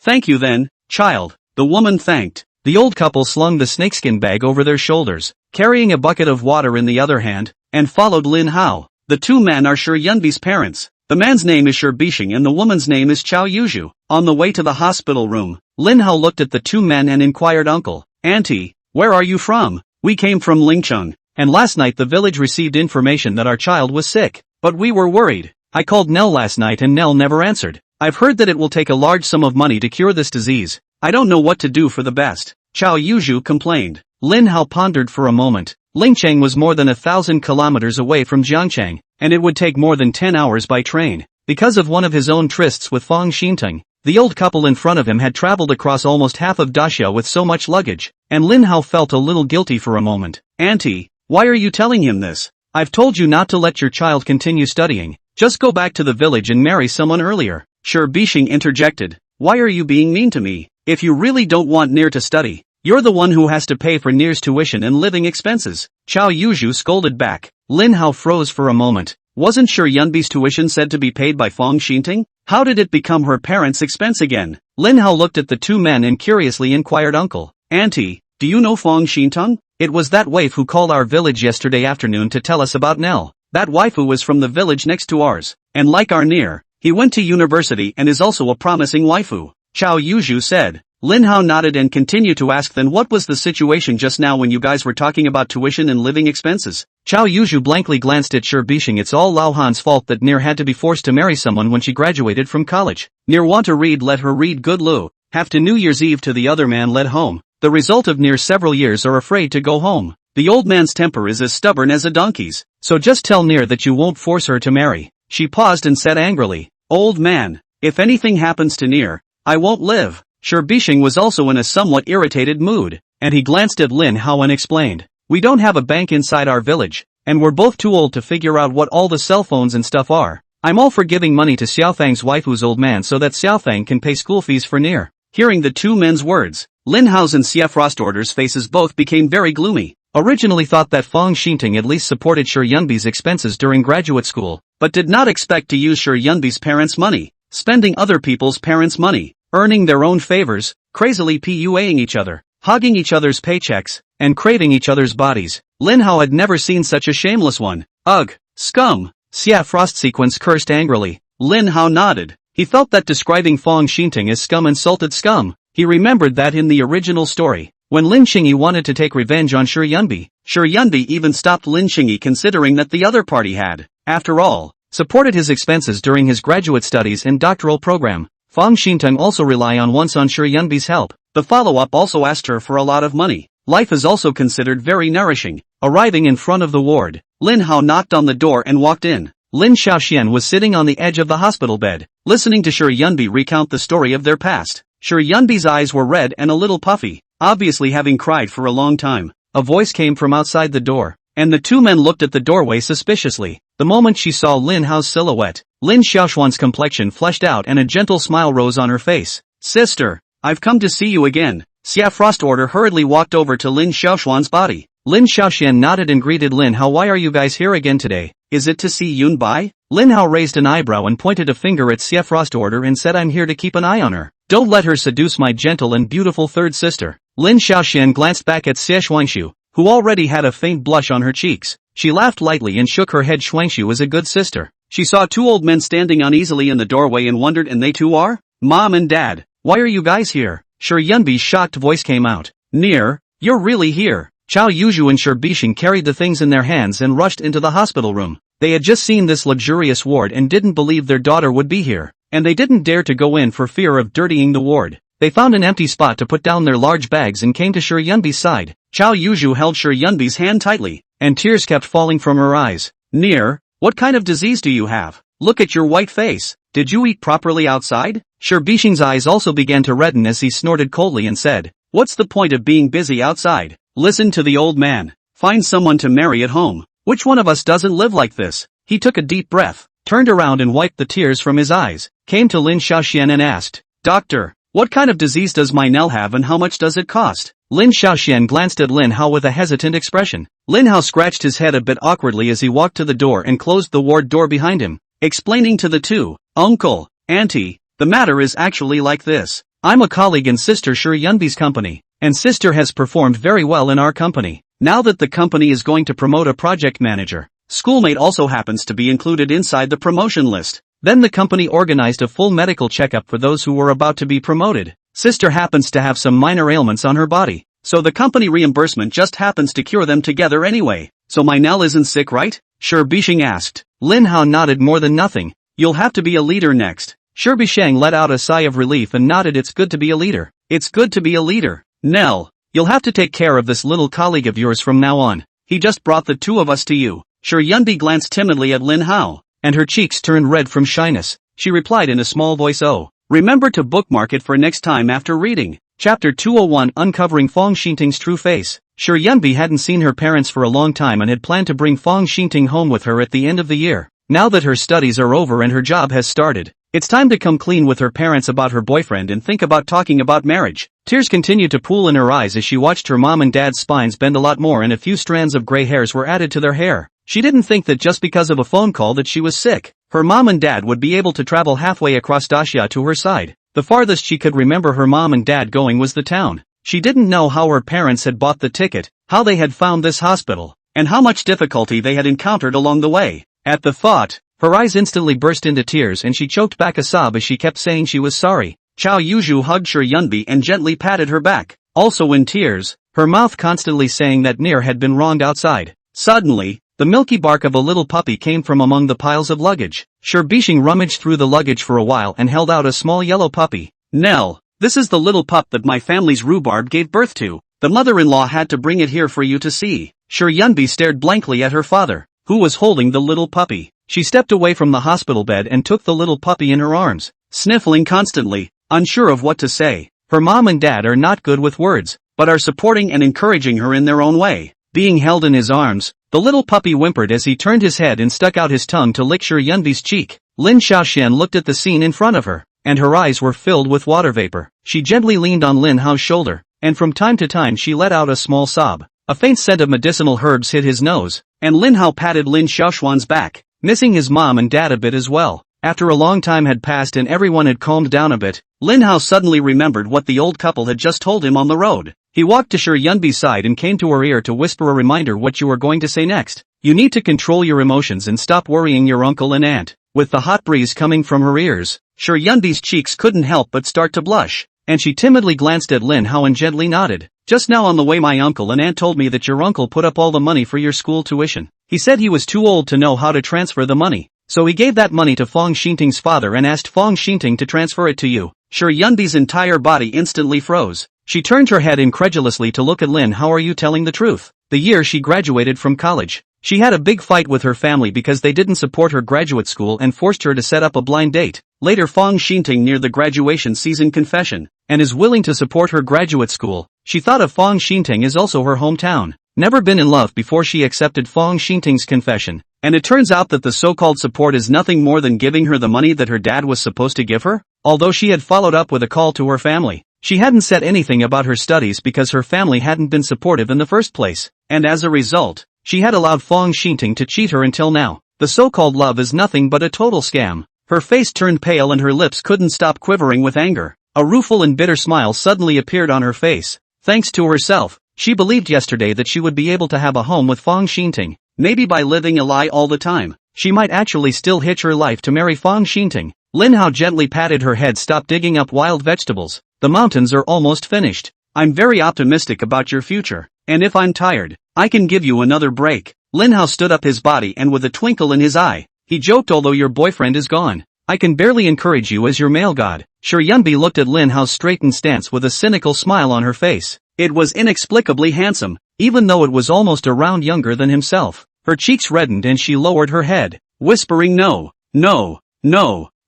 thank you then, child. The woman thanked. The old couple slung the snakeskin bag over their shoulders, carrying a bucket of water in the other hand, and followed Lin Hao. The two men are Shi Yunbi's parents. The man's name is Shi Bixing and the woman's name is Chao Yuzhu. On the way to the hospital room, Lin Hao looked at the two men and inquired, Uncle, Auntie, where are you from? We came from Lingcheng, and last night the village received information that our child was sick, but we were worried. I called Nell last night and Nell never answered. I've heard that it will take a large sum of money to cure this disease. I don't know what to do for the best. Chao Yuzhu complained. Lin Hao pondered for a moment. Lingcheng was more than 1,000 kilometers away from Jiangcheng, and it would take more than 10 hours by train. Because of one of his own trysts with Fang Xinteng, the old couple in front of him had traveled across almost half of Daxia with so much luggage, and Lin Hao felt a little guilty for a moment. Auntie, why are you telling him this? I've told you not to let your child continue studying. Just go back to the village and marry someone earlier. Shi Bixing interjected. Why are you being mean to me? If you really don't want Near to study, you're the one who has to pay for Near's tuition and living expenses. Chao Yuzhu scolded back. Lin Hao froze for a moment. Wasn't Shi Yunbi's tuition said to be paid by Fang Xinteng? How did it become her parents' expense again? Lin Hao looked at the two men and curiously inquired, Uncle, Auntie, do you know Fang Xinteng? It was that waif who called our village yesterday afternoon to tell us about Nell. That waifu was from the village next to ours, and like our Near, he went to university and is also a promising waifu. Chao Yuzhu said. Lin Hao nodded and continued to ask, then what was the situation just now when you guys were talking about tuition and living expenses? Chao Yuzhu blankly glanced at Shi Bixing. It's all Lao Han's fault that Near had to be forced to marry someone when she graduated from college. Near want to read, let her read. Good Lu. Have to New Year's Eve to the other man led home. The result of Near several years are afraid to go home. The old man's temper is as stubborn as a donkey's. So just tell Near that you won't force her to marry. She paused and said angrily, Old man, if anything happens to Near, I won't live. Shi Bixing was also in a somewhat irritated mood, and he glanced at Lin Hao and explained, we don't have a bank inside our village, and we're both too old to figure out what all the cell phones and stuff are. I'm all for giving money to Xiaofang's waifu's old man so that Xiaofang can pay school fees for Near. Hearing the two men's words, Lin Hao's and Xie Frostorder's faces both became very gloomy. Originally thought that Fang Xingting at least supported Shi Yunbi's expenses during graduate school, but did not expect to use Shi Yunbi's parents' money, spending other people's parents' money, earning their own favors, crazily PUAing each other, hogging each other's paychecks, and craving each other's bodies. Lin Hao had never seen such a shameless one. Ugh, scum! Xia Frost Sequence cursed angrily. Lin Hao nodded. He felt that describing Fang Xingting as scum insulted scum. He remembered that in the original story, when Lin Xingyi wanted to take revenge on Shi Yunbi even stopped Lin Xingyi considering that the other party had, after all, supported his expenses during his graduate studies and doctoral program. Fang Xingting also rely on once on Shi Yunbi's help. The follow-up also asked her for a lot of money. Life is also considered very nourishing. Arriving in front of the ward, Lin Hao knocked on the door and walked in. Lin Xiaoxian was sitting on the edge of the hospital bed, listening to Shi Yunbi recount the story of their past. Shi Yunbi's eyes were red and a little puffy, obviously having cried for a long time. A voice came from outside the door, and the two men looked at the doorway suspiciously. The moment she saw Lin Hao's silhouette, Lin Xiaoxuan's complexion fleshed out and a gentle smile rose on her face. Sister, I've come to see you again. Xia Frostorder hurriedly walked over to Lin Xiaoxuan's body. Lin Xiaoxian nodded and greeted Lin Hao. Why are you guys here again today? Is it to see Yun Bai? Lin Hao raised an eyebrow and pointed a finger at Xia Frostorder and said, I'm here to keep an eye on her. Don't let her seduce my gentle and beautiful third sister. Lin Xiaoxian glanced back at Xie Shuangshu, who already had a faint blush on her cheeks. She laughed lightly and shook her head. Shuangshu is a good sister. She saw two old men standing uneasily in the doorway and wondered, and they too are? Mom and Dad, why are you guys here? Shi Yunbi's shocked voice came out. Near, you're really here. Chao Yuzhu and Shi Bixing carried the things in their hands and rushed into the hospital room. They had just seen this luxurious ward and didn't believe their daughter would be here, and they didn't dare to go in for fear of dirtying the ward. They found an empty spot to put down their large bags and came to Shi Yunbi's side. Chao Yuzhu held Shi Yunbi's hand tightly, and tears kept falling from her eyes. Near, what kind of disease do you have? Look at your white face. Did you eat properly outside? Shi Bixing's eyes also began to redden as he snorted coldly and said, what's the point of being busy outside? Listen to the old man. Find someone to marry at home. Which one of us doesn't live like this? He took a deep breath, turned around and wiped the tears from his eyes, came to Lin Xiaoxian and asked, Doctor, what kind of disease does my Nell have and how much does it cost? Lin Xiaoxian glanced at Lin Hao with a hesitant expression. Lin Hao scratched his head a bit awkwardly as he walked to the door and closed the ward door behind him, explaining to the two, Uncle, Auntie, the matter is actually like this. I'm a colleague in Sister Shi Yunbi's company, and Sister has performed very well in our company. Now that the company is going to promote a project manager, Schoolmate also happens to be included inside the promotion list. Then the company organized a full medical checkup for those who were about to be promoted. Sister happens to have some minor ailments on her body, so the company reimbursement just happens to cure them together anyway. So my Nell isn't sick, right? Shi Bixing asked. Lin Hao nodded more than nothing. You'll have to be a leader next. Shi Bixing let out a sigh of relief and nodded. It's good to be a leader. It's good to be a leader. Nell, you'll have to take care of this little colleague of yours from now on. He just brought the two of us to you. Shi Yunbi glanced timidly at Lin Hao, and her cheeks turned red from shyness. She replied in a small voice, oh, remember to bookmark it for next time after reading. Chapter 201 Uncovering Fang Xingting's True Face. Shi Yunbi hadn't seen her parents for a long time and had planned to bring Fang Xingting home with her at the end of the year. Now that her studies are over and her job has started, it's time to come clean with her parents about her boyfriend and think about talking about marriage. Tears continued to pool in her eyes as she watched her mom and dad's spines bend a lot more and a few strands of gray hairs were added to their hair. She didn't think that just because of a phone call that she was sick, her mom and dad would be able to travel halfway across Daxia to her side. The farthest she could remember her mom and dad going was the town. She didn't know how her parents had bought the ticket, how they had found this hospital, and how much difficulty they had encountered along the way. At the thought, her eyes instantly burst into tears and she choked back a sob as she kept saying she was sorry. Chao Yuzhu hugged Shi Yunbi and gently patted her back, also in tears, her mouth constantly saying that Near had been wronged outside. Suddenly, the milky bark of a little puppy came from among the piles of luggage. Shi Bixing rummaged through the luggage for a while and held out a small yellow puppy. Nell, this is the little pup that my family's rhubarb gave birth to. The mother-in-law had to bring it here for you to see. Shi Yunbi stared blankly at her father, who was holding the little puppy. She stepped away from the hospital bed and took the little puppy in her arms, sniffling constantly, unsure of what to say. Her mom and dad are not good with words, but are supporting and encouraging her in their own way. Being held in his arms, the little puppy whimpered as he turned his head and stuck out his tongue to lick Shi Yunbi's cheek. Lin Xiaoxian looked at the scene in front of her, and her eyes were filled with water vapor. She gently leaned on Lin Hao's shoulder, and from time to time she let out a small sob. A faint scent of medicinal herbs hit his nose, and Lin Hao patted Lin Xiaoshuan's back, missing his mom and dad a bit as well. After a long time had passed and everyone had calmed down a bit, Lin Hao suddenly remembered what the old couple had just told him on the road. He walked to Shi Yunbi's side and came to her ear to whisper a reminder what you were going to say next. You need to control your emotions and stop worrying your uncle and aunt. With the hot breeze coming from her ears, Shi Yunbi's cheeks couldn't help but start to blush, and she timidly glanced at Lin Hao and gently nodded. Just now on the way my uncle and aunt told me that your uncle put up all the money for your school tuition. He said he was too old to know how to transfer the money, so he gave that money to Fong Xinting's father and asked Fong Xinting to transfer it to you. Shi Yunbi's entire body instantly froze. She turned her head incredulously to look at Lin. How are you telling the truth? The year she graduated from college, she had a big fight with her family because they didn't support her graduate school and forced her to set up a blind date. Later Fong Xinting near the graduation season confession, and is willing to support her graduate school. She thought of Fong Xinting is also her hometown. Never been in love before she accepted Fong Xinting's confession, and it turns out that the so-called support is nothing more than giving her the money that her dad was supposed to give her. Although she had followed up with a call to her family, she hadn't said anything about her studies because her family hadn't been supportive in the first place, and as a result, she had allowed Fong Xinting to cheat her until now. The so-called love is nothing but a total scam. Her face turned pale and her lips couldn't stop quivering with anger. A rueful and bitter smile suddenly appeared on her face. Thanks to herself, she believed yesterday that she would be able to have a home with Fong Xinting. Maybe by living a lie all the time, she might actually still hitch her life to marry Fong Xinting. Lin Hao gently patted her head. Stop digging up wild vegetables. The mountains are almost finished. I'm very optimistic about your future, and if I'm tired, I can give you another break. Lin Hao stood up his body and with a twinkle in his eye, he joked, although your boyfriend is gone, I can barely encourage you as your male god. Shi Yunbi looked at Lin Hao's straightened stance with a cynical smile on her face. It was inexplicably handsome, even though it was almost a round younger than himself. Her cheeks reddened and she lowered her head, whispering no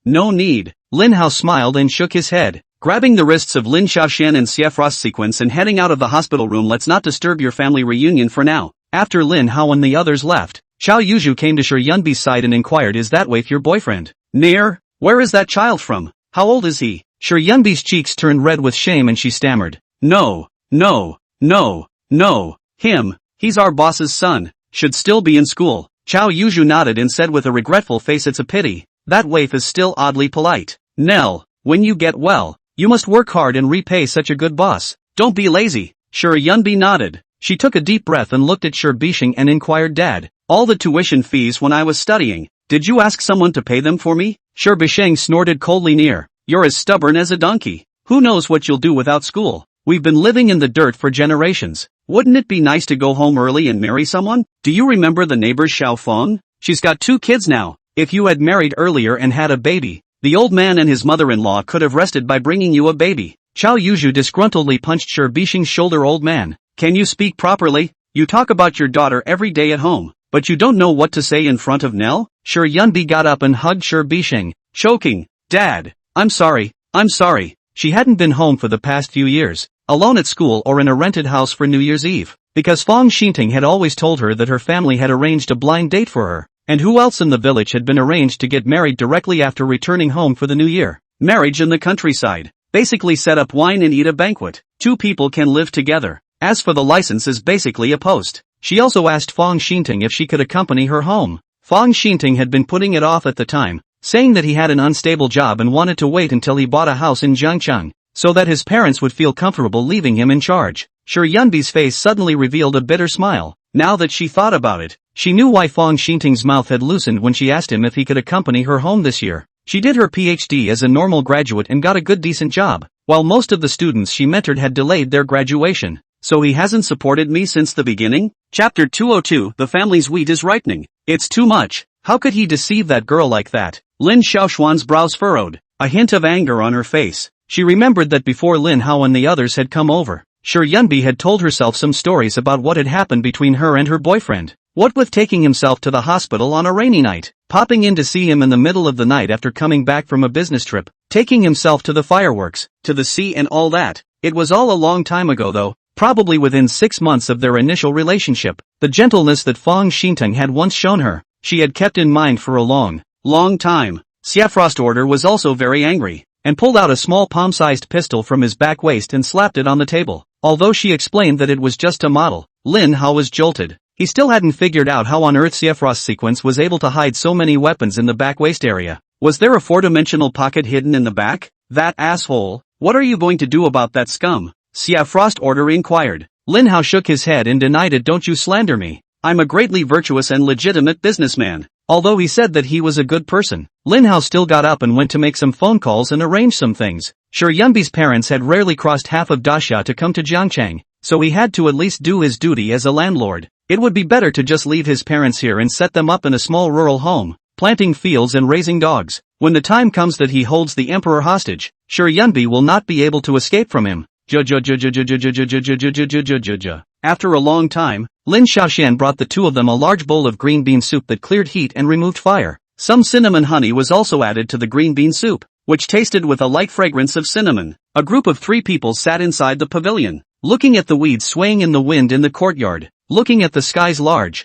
need. Lin Hao smiled and shook his head, grabbing the wrists of Lin Xiaoshan and Xiefrost sequence and heading out of the hospital room. Let's not disturb your family reunion for now. After Lin Hao and the others left, Xiao Yuzhu came to Shi Yunbi's side and inquired, is that Waif your boyfriend? Near? Where is that child from? How old is he? Shi Yunbi's cheeks turned red with shame and she stammered, No, him, he's our boss's son, should still be in school. Xiao Yuzhu nodded and said with a regretful face, it's a pity. That waif is still oddly polite. Nell, when you get well, you must work hard and repay such a good boss. Don't be lazy. Shi Yunbi nodded. She took a deep breath and looked at Shi Bishing and inquired, Dad, all the tuition fees when I was studying, did you ask someone to pay them for me? Shi Bishing snorted coldly. Near, you're as stubborn as a donkey. Who knows what you'll do without school? We've been living in the dirt for generations. Wouldn't it be nice to go home early and marry someone? Do you remember the neighbor Xiao Feng? She's got 2 kids now. If you had married earlier and had a baby, the old man and his mother-in-law could have rested by bringing you a baby. Xiao Yuzhu disgruntledly punched Shi Bishing's shoulder. Old man, can you speak properly? You talk about your daughter every day at home, but you don't know what to say in front of Nell? Shi Yunbi got up and hugged Shi Bishing, choking, Dad, I'm sorry. She hadn't been home for the past few years, alone at school or in a rented house for New Year's Eve, because Fong Xinting had always told her that her family had arranged a blind date for her. And who else in the village had been arranged to get married directly after returning home for the new year? Marriage in the countryside. Basically set up wine and eat a banquet. 2 people can live together. As for the license is basically a post. She also asked Fong Xinting if she could accompany her home. Fong Xinting had been putting it off at the time, saying that he had an unstable job and wanted to wait until he bought a house in Jiangcheng, so that his parents would feel comfortable leaving him in charge. Shi Yunbi's face suddenly revealed a bitter smile. Now that she thought about it, she knew why Fong Xinting's mouth had loosened when she asked him if he could accompany her home this year. She did her PhD as a normal graduate and got a good decent job, while most of the students she mentored had delayed their graduation. So he hasn't supported me since the beginning? Chapter 202, The family's wheat is ripening. It's too much. How could he deceive that girl like that? Lin Xiaoshuan's brows furrowed, a hint of anger on her face. She remembered that before Lin Hao and the others had come over, Shi Yunbi had told herself some stories about what had happened between her and her boyfriend. What with taking himself to the hospital on a rainy night, popping in to see him in the middle of the night after coming back from a business trip, taking himself to the fireworks, to the sea and all that. It was all a long time ago though, probably within 6 months of their initial relationship. The gentleness that Fong Xinting had once shown her, she had kept in mind for a long time. Xiefrost Order was also very angry, and pulled out a small palm-sized pistol from his back waist and slapped it on the table. Although she explained that it was just a model, Lin Hao was jolted. He still hadn't figured out how on earth Xiafrost's sequence was able to hide so many weapons in the back waist area. Was there a four-dimensional pocket hidden in the back? That asshole. What are you going to do about that scum? Xiafrost order inquired. Lin Hao shook his head and denied it. Don't you slander me. I'm a greatly virtuous and legitimate businessman. Although he said that he was a good person, Lin Hao still got up and went to make some phone calls and arrange some things. Sure, Yunbi's parents had rarely crossed half of Daxia to come to Jiangchang, so he had to at least do his duty as a landlord. It would be better to just leave his parents here and set them up in a small rural home, planting fields and raising dogs. When the time comes that he holds the emperor hostage, sure Yunbi will not be able to escape from him. After a long time, Lin Xiaoxian brought the two of them a large bowl of green bean soup that cleared heat and removed fire. Some cinnamon honey was also added to the green bean soup, which tasted with a light fragrance of cinnamon. A group of 3 people sat inside the pavilion, looking at the weeds swaying in the wind in the courtyard, looking at the sky's large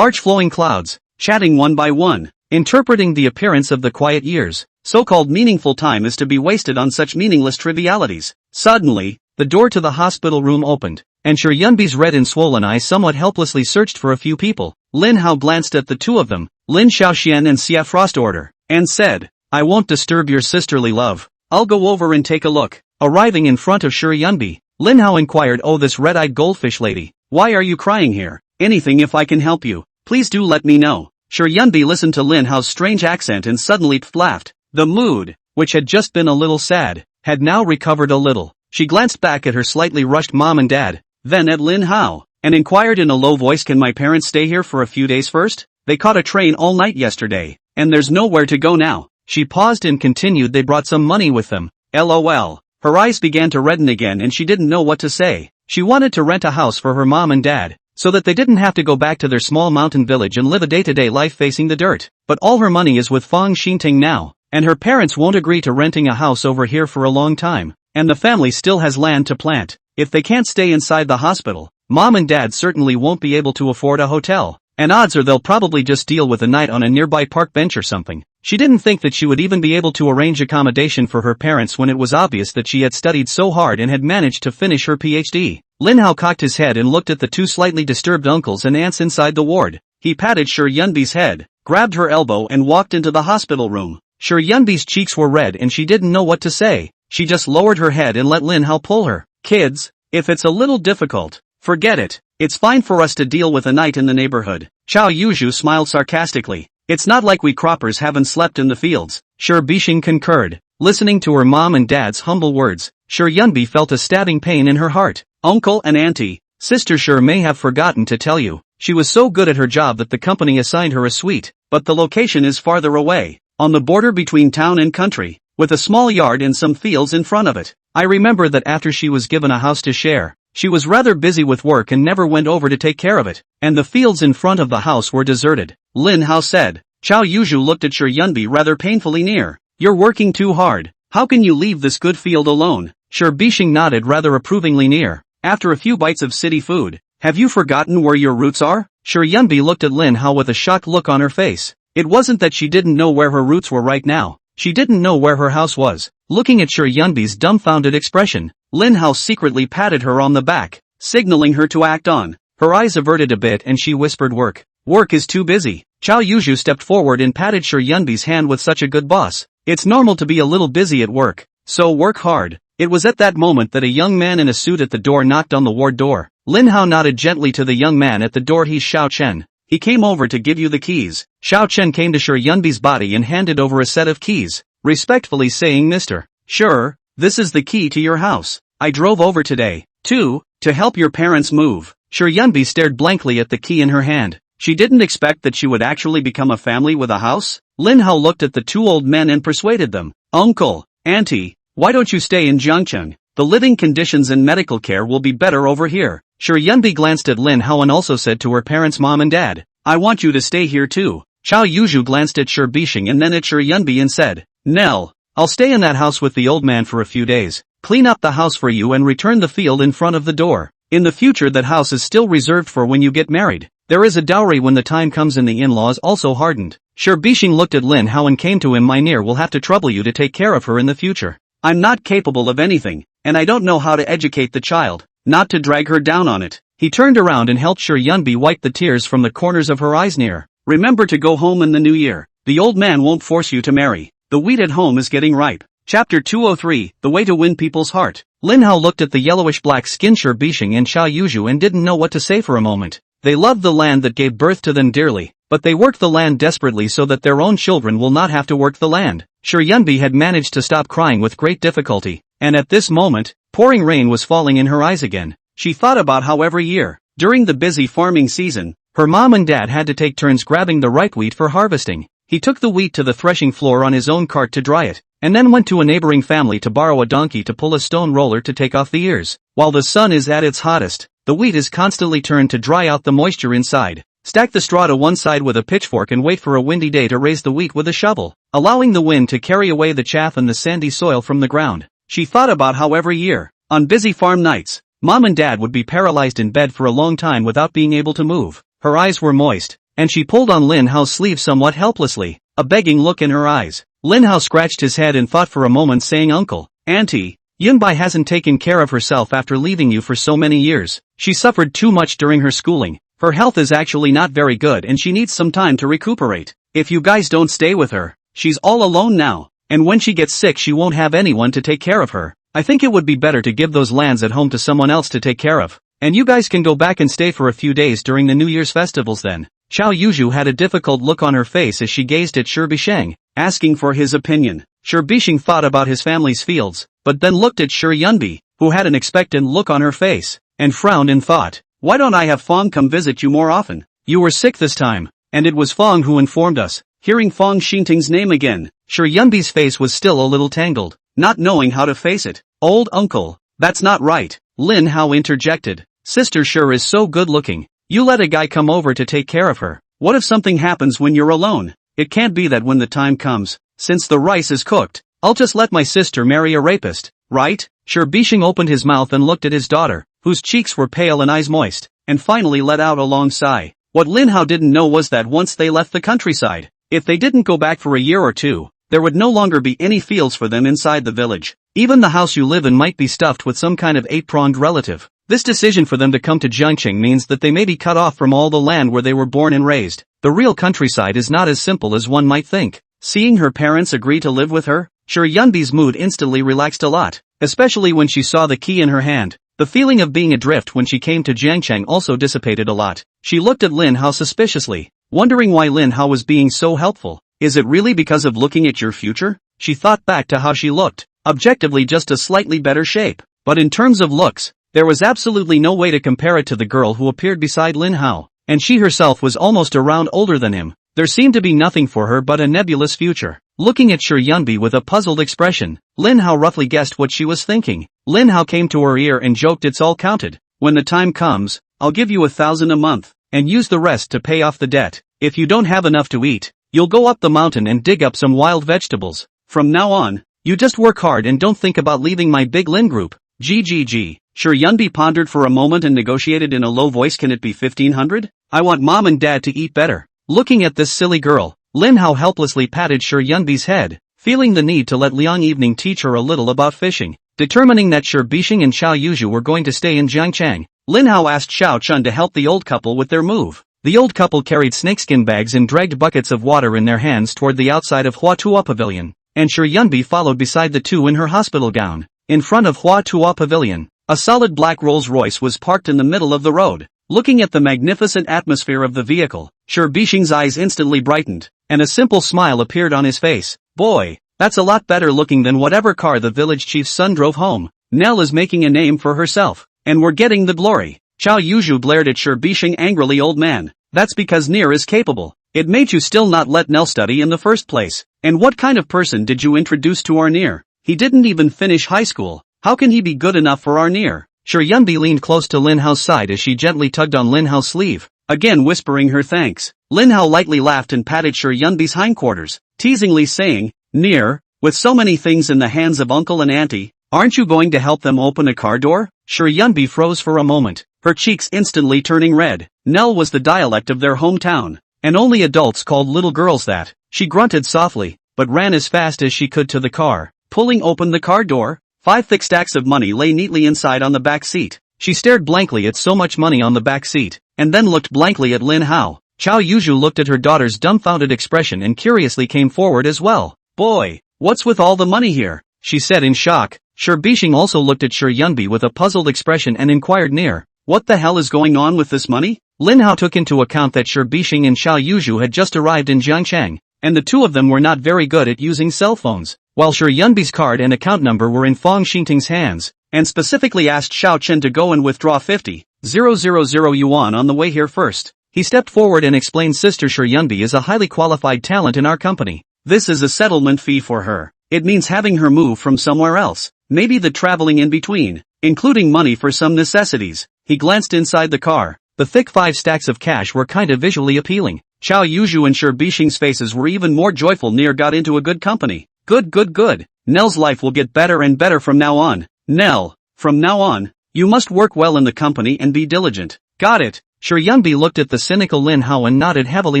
flowing clouds, chatting one by one, interpreting the appearance of the quiet years. So-called meaningful time is to be wasted on such meaningless trivialities. Suddenly, the door to the hospital room opened, and Sure Yunbi's red and swollen eyes somewhat helplessly searched for a few people. Lin Hao glanced at the two of them, Lin Xiaoxian and Xiafrost order, and said, I won't disturb your sisterly love. I'll go over and take a look. Arriving in front of Sure Yunbi, Lin Hao inquired, oh, this red-eyed goldfish lady, why are you crying here? Anything if I can help you, please do let me know. Sure Yunbi listened to Lin Hao's strange accent and suddenly laughed. The mood, which had just been a little sad, had now recovered a little. She glanced back at her slightly rushed mom and dad, then at Lin Hao, and inquired in a low voice, can my parents stay here for a few days first? They caught a train all night yesterday, and there's nowhere to go now. She paused and continued, they brought some money with them. LOL. Her eyes began to redden again and she didn't know what to say. She wanted to rent a house for her mom and dad, so that they didn't have to go back to their small mountain village and live a day-to-day life facing the dirt. But all her money is with Fang Xinting now, and her parents won't agree to renting a house over here for a long time. And the family still has land to plant. If they can't stay inside the hospital, mom and dad certainly won't be able to afford a hotel, and odds are they'll probably just deal with a night on a nearby park bench or something. She didn't think that she would even be able to arrange accommodation for her parents when it was obvious that she had studied so hard and had managed to finish her PhD. Lin Hao cocked his head and looked at the two slightly disturbed uncles and aunts inside the ward. He patted Sure Yunbi's head, grabbed her elbow and walked into the hospital room. Sure Yunbi's cheeks were red and she didn't know what to say. She just lowered her head and let Lin Hao pull her. Kids, if it's a little difficult, forget it. It's fine for us to deal with a night in the neighborhood. Chao Yuzhu smiled sarcastically. It's not like we croppers haven't slept in the fields. Sure Bixing concurred. Listening to her mom and dad's humble words, Sure Yunbi felt a stabbing pain in her heart. Uncle and auntie, sister Sure may have forgotten to tell you. She was so good at her job that the company assigned her a suite, but the location is farther away, on the border between town and country, with a small yard and some fields in front of it. I remember that after she was given a house to share, she was rather busy with work and never went over to take care of it, and the fields in front of the house were deserted. Lin Hao said. Chao Yuzhu looked at Sure Yunbi rather painfully near. You're working too hard. How can you leave this good field alone? Sure Bixing nodded rather approvingly near. After a few bites of city food, have you forgotten where your roots are? Sure Yunbi looked at Lin Hao with a shocked look on her face. It wasn't that she didn't know where her roots were right now. She didn't know where her house was. Looking at Sure Yunbi's dumbfounded expression, Lin Hao secretly patted her on the back, signaling her to act on. Her eyes averted a bit and she whispered, work. Work is too busy. Chao Yuzhu stepped forward and patted Sure Yunbi's hand with such a good boss. It's normal to be a little busy at work, so work hard. It was at that moment that a young man in a suit at the door knocked on the ward door. Lin Hao nodded gently to the young man at the door. He's Xiao Chen. He came over to give you the keys. Xiao Chen came to Sure Yunbi's body and handed over a set of keys, respectfully saying, Mr. Sure, this is the key to your house. I drove over today, too, to help your parents move. Sure Yunbi stared blankly at the key in her hand. She didn't expect that she would actually become a family with a house. Lin Hao looked at the two old men and persuaded them. Uncle, auntie, why don't you stay in Jiangcheng? The living conditions and medical care will be better over here. Sure Yunbi glanced at Lin Hao and also said to her parents' mom and dad, I want you to stay here too. Chao Yuzhu glanced at Sure Bixing and then at Sure Yunbi and said, Nell, I'll stay in that house with the old man for a few days, clean up the house for you and return the field in front of the door. In the future that house is still reserved for when you get married. There is a dowry when the time comes and the in-laws also hardened. Sure Bixing looked at Lin Hao and came to him. Mynheer will have to trouble you to take care of her in the future. I'm not capable of anything, and I don't know how to educate the child. not to drag her down on it. He turned around and helped Sure Yunbi wipe the tears from the corners of her eyes. Near, remember to go home in the new year. The old man won't force you to marry. The wheat at home is getting ripe. Chapter 203, The Way to Win People's Heart. Lin Hao looked at the yellowish-black skinned Sure Bishing and Xiao Yuzhu and didn't know what to say for a moment. They loved the land that gave birth to them dearly, but they worked the land desperately so that their own children will not have to work the land. Sure Yunbi had managed to stop crying with great difficulty, and at this moment, pouring rain was falling in her eyes again. She thought about how every year, during the busy farming season, her mom and dad had to take turns grabbing the ripe wheat for harvesting. He took the wheat to the threshing floor on his own cart to dry it, and then went to a neighboring family to borrow a donkey to pull a stone roller to take off the ears. While the sun is at its hottest, the wheat is constantly turned to dry out the moisture inside. Stack the straw to one side with a pitchfork and wait for a windy day to raise the wheat with a shovel, allowing the wind to carry away the chaff and the sandy soil from the ground. She thought about how every year, on busy farm nights, Mom and Dad would be paralyzed in bed for a long time without being able to move. Her eyes were moist, and she pulled on Lin Hao's sleeve somewhat helplessly, a begging look in her eyes. Lin Hao scratched his head and thought for a moment, saying, "Uncle, Auntie, Yunbai hasn't taken care of herself after leaving you for so many years. She suffered too much during her schooling. Her health is actually not very good and she needs some time to recuperate. If you guys don't stay with her, she's all alone now, and when she gets sick she won't have anyone to take care of her. I think it would be better to give those lands at home to someone else to take care of, and you guys can go back and stay for a few days during the New Year's festivals then." Xiao Yuzhu had a difficult look on her face as she gazed at Sure Bisheng, asking for his opinion. Sure Bisheng thought about his family's fields, but then looked at Sure Yunbi, who had an expectant look on her face, and frowned in thought. "Why don't I have Fong come visit you more often? You were sick this time, and it was Fong who informed us." Hearing Fong Xingting's name again, Sure Yunbi's face was still a little tangled, not knowing how to face it. "Old uncle, that's not right," Lin Hao interjected. "Sister Sure is so good looking. You let a guy come over to take care of her. What if something happens when you're alone? It can't be that when the time comes, since the rice is cooked, I'll just let my sister marry a rapist, right?" Sure Bisheng opened his mouth and looked at his daughter, whose cheeks were pale and eyes moist, and finally let out a long sigh. What Lin Hao didn't know was that once they left the countryside, if they didn't go back for a year or two, there would no longer be any fields for them inside the village. Even the house you live in might be stuffed with some kind of eight-pronged relative. This decision for them to come to Jiangqing means that they may be cut off from all the land where they were born and raised. The real countryside is not as simple as one might think. Seeing her parents agree to live with her, Sure Yunbi's mood instantly relaxed a lot, especially when she saw the key in her hand. The feeling of being adrift when she came to Jiangqing also dissipated a lot. She looked at Lin Hao suspiciously, wondering why Lin Hao was being so helpful. Is it really because of looking at your future? She thought back to how she looked, objectively just a slightly better shape, but in terms of looks, there was absolutely no way to compare it to the girl who appeared beside Lin Hao, and she herself was almost a round older than him. There seemed to be nothing for her but a nebulous future. Looking at Sure Yunbi with a puzzled expression, Lin Hao roughly guessed what she was thinking. Lin Hao came to her ear and joked, "It's all counted. When the time comes, I'll give you 1,000 a month, and use the rest to pay off the debt. If you don't have enough to eat, you'll go up the mountain and dig up some wild vegetables. From now on, you just work hard and don't think about leaving my big Lin group." GGG. Sure Yunbi pondered for a moment and negotiated in a low voice, "Can it be 1,500? I want mom and dad to eat better." Looking at this silly girl, Lin Hao helplessly patted Sure Yunbi's head, feeling the need to let Liang Evening teach her a little about fishing. Determining that Sure Bisheng and Xiao Yuzhu were going to stay in Jiangchang, Lin Hao asked Xiao Chun to help the old couple with their move. The old couple carried snakeskin bags and dragged buckets of water in their hands toward the outside of Hua Tuo Pavilion, and Sure Yunbi followed beside the two in her hospital gown. In front of Hua Tuo Pavilion, a solid black Rolls-Royce was parked in the middle of the road. Looking at the magnificent atmosphere of the vehicle, Sure Bisheng's eyes instantly brightened, and a simple smile appeared on his face. "Boy, that's a lot better looking than whatever car the village chief's son drove home. Nell is making a name for herself, and we're getting the glory." Xiao Yuzhu glared at Sure Bisheng angrily. "Old man, that's because Near is capable. It made you still not let Nell study in the first place. And what kind of person did you introduce to our Near? He didn't even finish high school. How can he be good enough for our Near?" Sure Yunbi leaned close to Lin Hao's side as she gently tugged on Lin Hao's sleeve, again whispering her thanks. Lin Hao lightly laughed and patted Sure Yunbi's hindquarters, teasingly saying, "Near, with so many things in the hands of uncle and auntie, aren't you going to help them open a car door?" Sure Yunbi froze for a moment, her cheeks instantly turning red. Nell was the dialect of their hometown, and only adults called little girls that. She grunted softly, but ran as fast as she could to the car. Pulling open the car door, 5 thick stacks of money lay neatly inside on the back seat. She stared blankly at so much money on the back seat, and then looked blankly at Lin Hao. Chao Yuzhu looked at her daughter's dumbfounded expression and curiously came forward as well. Boy, what's with all the money here? She said in shock. Shi Bixing also looked at Shi Yunbi with a puzzled expression and inquired near, what the hell is going on with this money? Lin Hao took into account that Shi Bixing and Chao Yuzhu had just arrived in Jiangchang, and the two of them were not very good at using cell phones, while Shi Yunbi's card and account number were in Fang Xingting's hands, and specifically asked Xiao Chen to go and withdraw 50,000 yuan on the way here first. He stepped forward and explained Sister Shi Yunbi is a highly qualified talent in our company. This is a settlement fee for her. It means having her move from somewhere else, maybe the traveling in between, including money for some necessities. He glanced inside the car. The thick 5 stacks of cash were kinda visually appealing. Chao Yuzhu and Shi Bixing's faces were even more joyful. Near got into a good company. Good. Nell's life will get better and better from now on. Nell, from now on, you must work well in the company and be diligent. Got it. Shi Yunbi looked at the cynical Lin Hao and nodded heavily.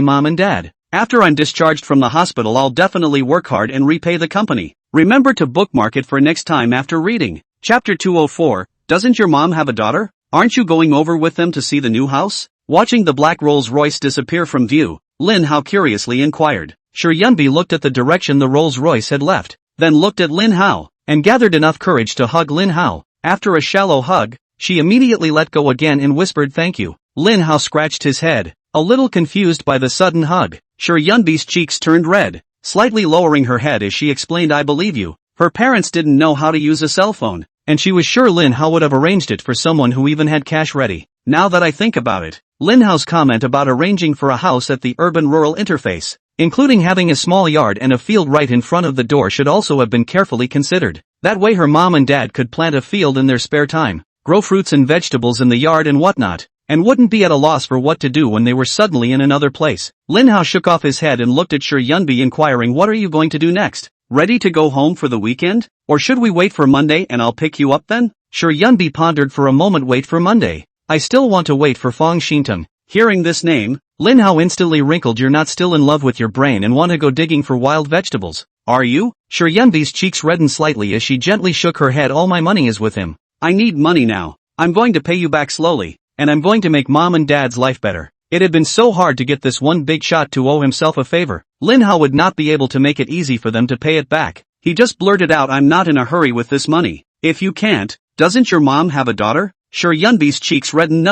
Mom and Dad, after I'm discharged from the hospital I'll definitely work hard and repay the company. Remember to bookmark it for next time after reading. Chapter 204, doesn't your mom have a daughter? Aren't you going over with them to see the new house? Watching the black Rolls-Royce disappear from view, Lin Hao curiously inquired. Shi Yunbi looked at the direction the Rolls-Royce had left, then looked at Lin Hao, and gathered enough courage to hug Lin Hao. After a shallow hug, she immediately let go again and whispered thank you. Lin Hao scratched his head, a little confused by the sudden hug. Shi Yunbi's cheeks turned red, slightly lowering her head as she explained I believe you. Her parents didn't know how to use a cell phone, and she was sure Lin Hao would have arranged it for someone who even had cash ready. Now that I think about it, Lin Hao's comment about arranging for a house at the urban-rural interface, including having a small yard and a field right in front of the door, should also have been carefully considered. That way her mom and dad could plant a field in their spare time, grow fruits and vegetables in the yard and whatnot, and wouldn't be at a loss for what to do when they were suddenly in another place. Lin Hao shook off his head and looked at Shi Yunbi inquiring, what are you going to do next? Ready to go home for the weekend? Or should we wait for Monday and I'll pick you up then? Shi Yunbi pondered for a moment. Wait for Monday? I still want to wait for Fang Xingting. Hearing this name, Lin Hao instantly wrinkled. You're not still in love with your brain and want to go digging for wild vegetables, are you? Shi Yunbi's cheeks reddened slightly as she gently shook her head. All my money is with him. I need money now. I'm going to pay you back slowly, and I'm going to make mom and dad's life better. It had been so hard to get this one big shot to owe himself a favor. Lin Hao would not be able to make it easy for them to pay it back. He just blurted out, I'm not in a hurry with this money. If you can't, doesn't your mom have a daughter? Shi Yunbi's cheeks reddened.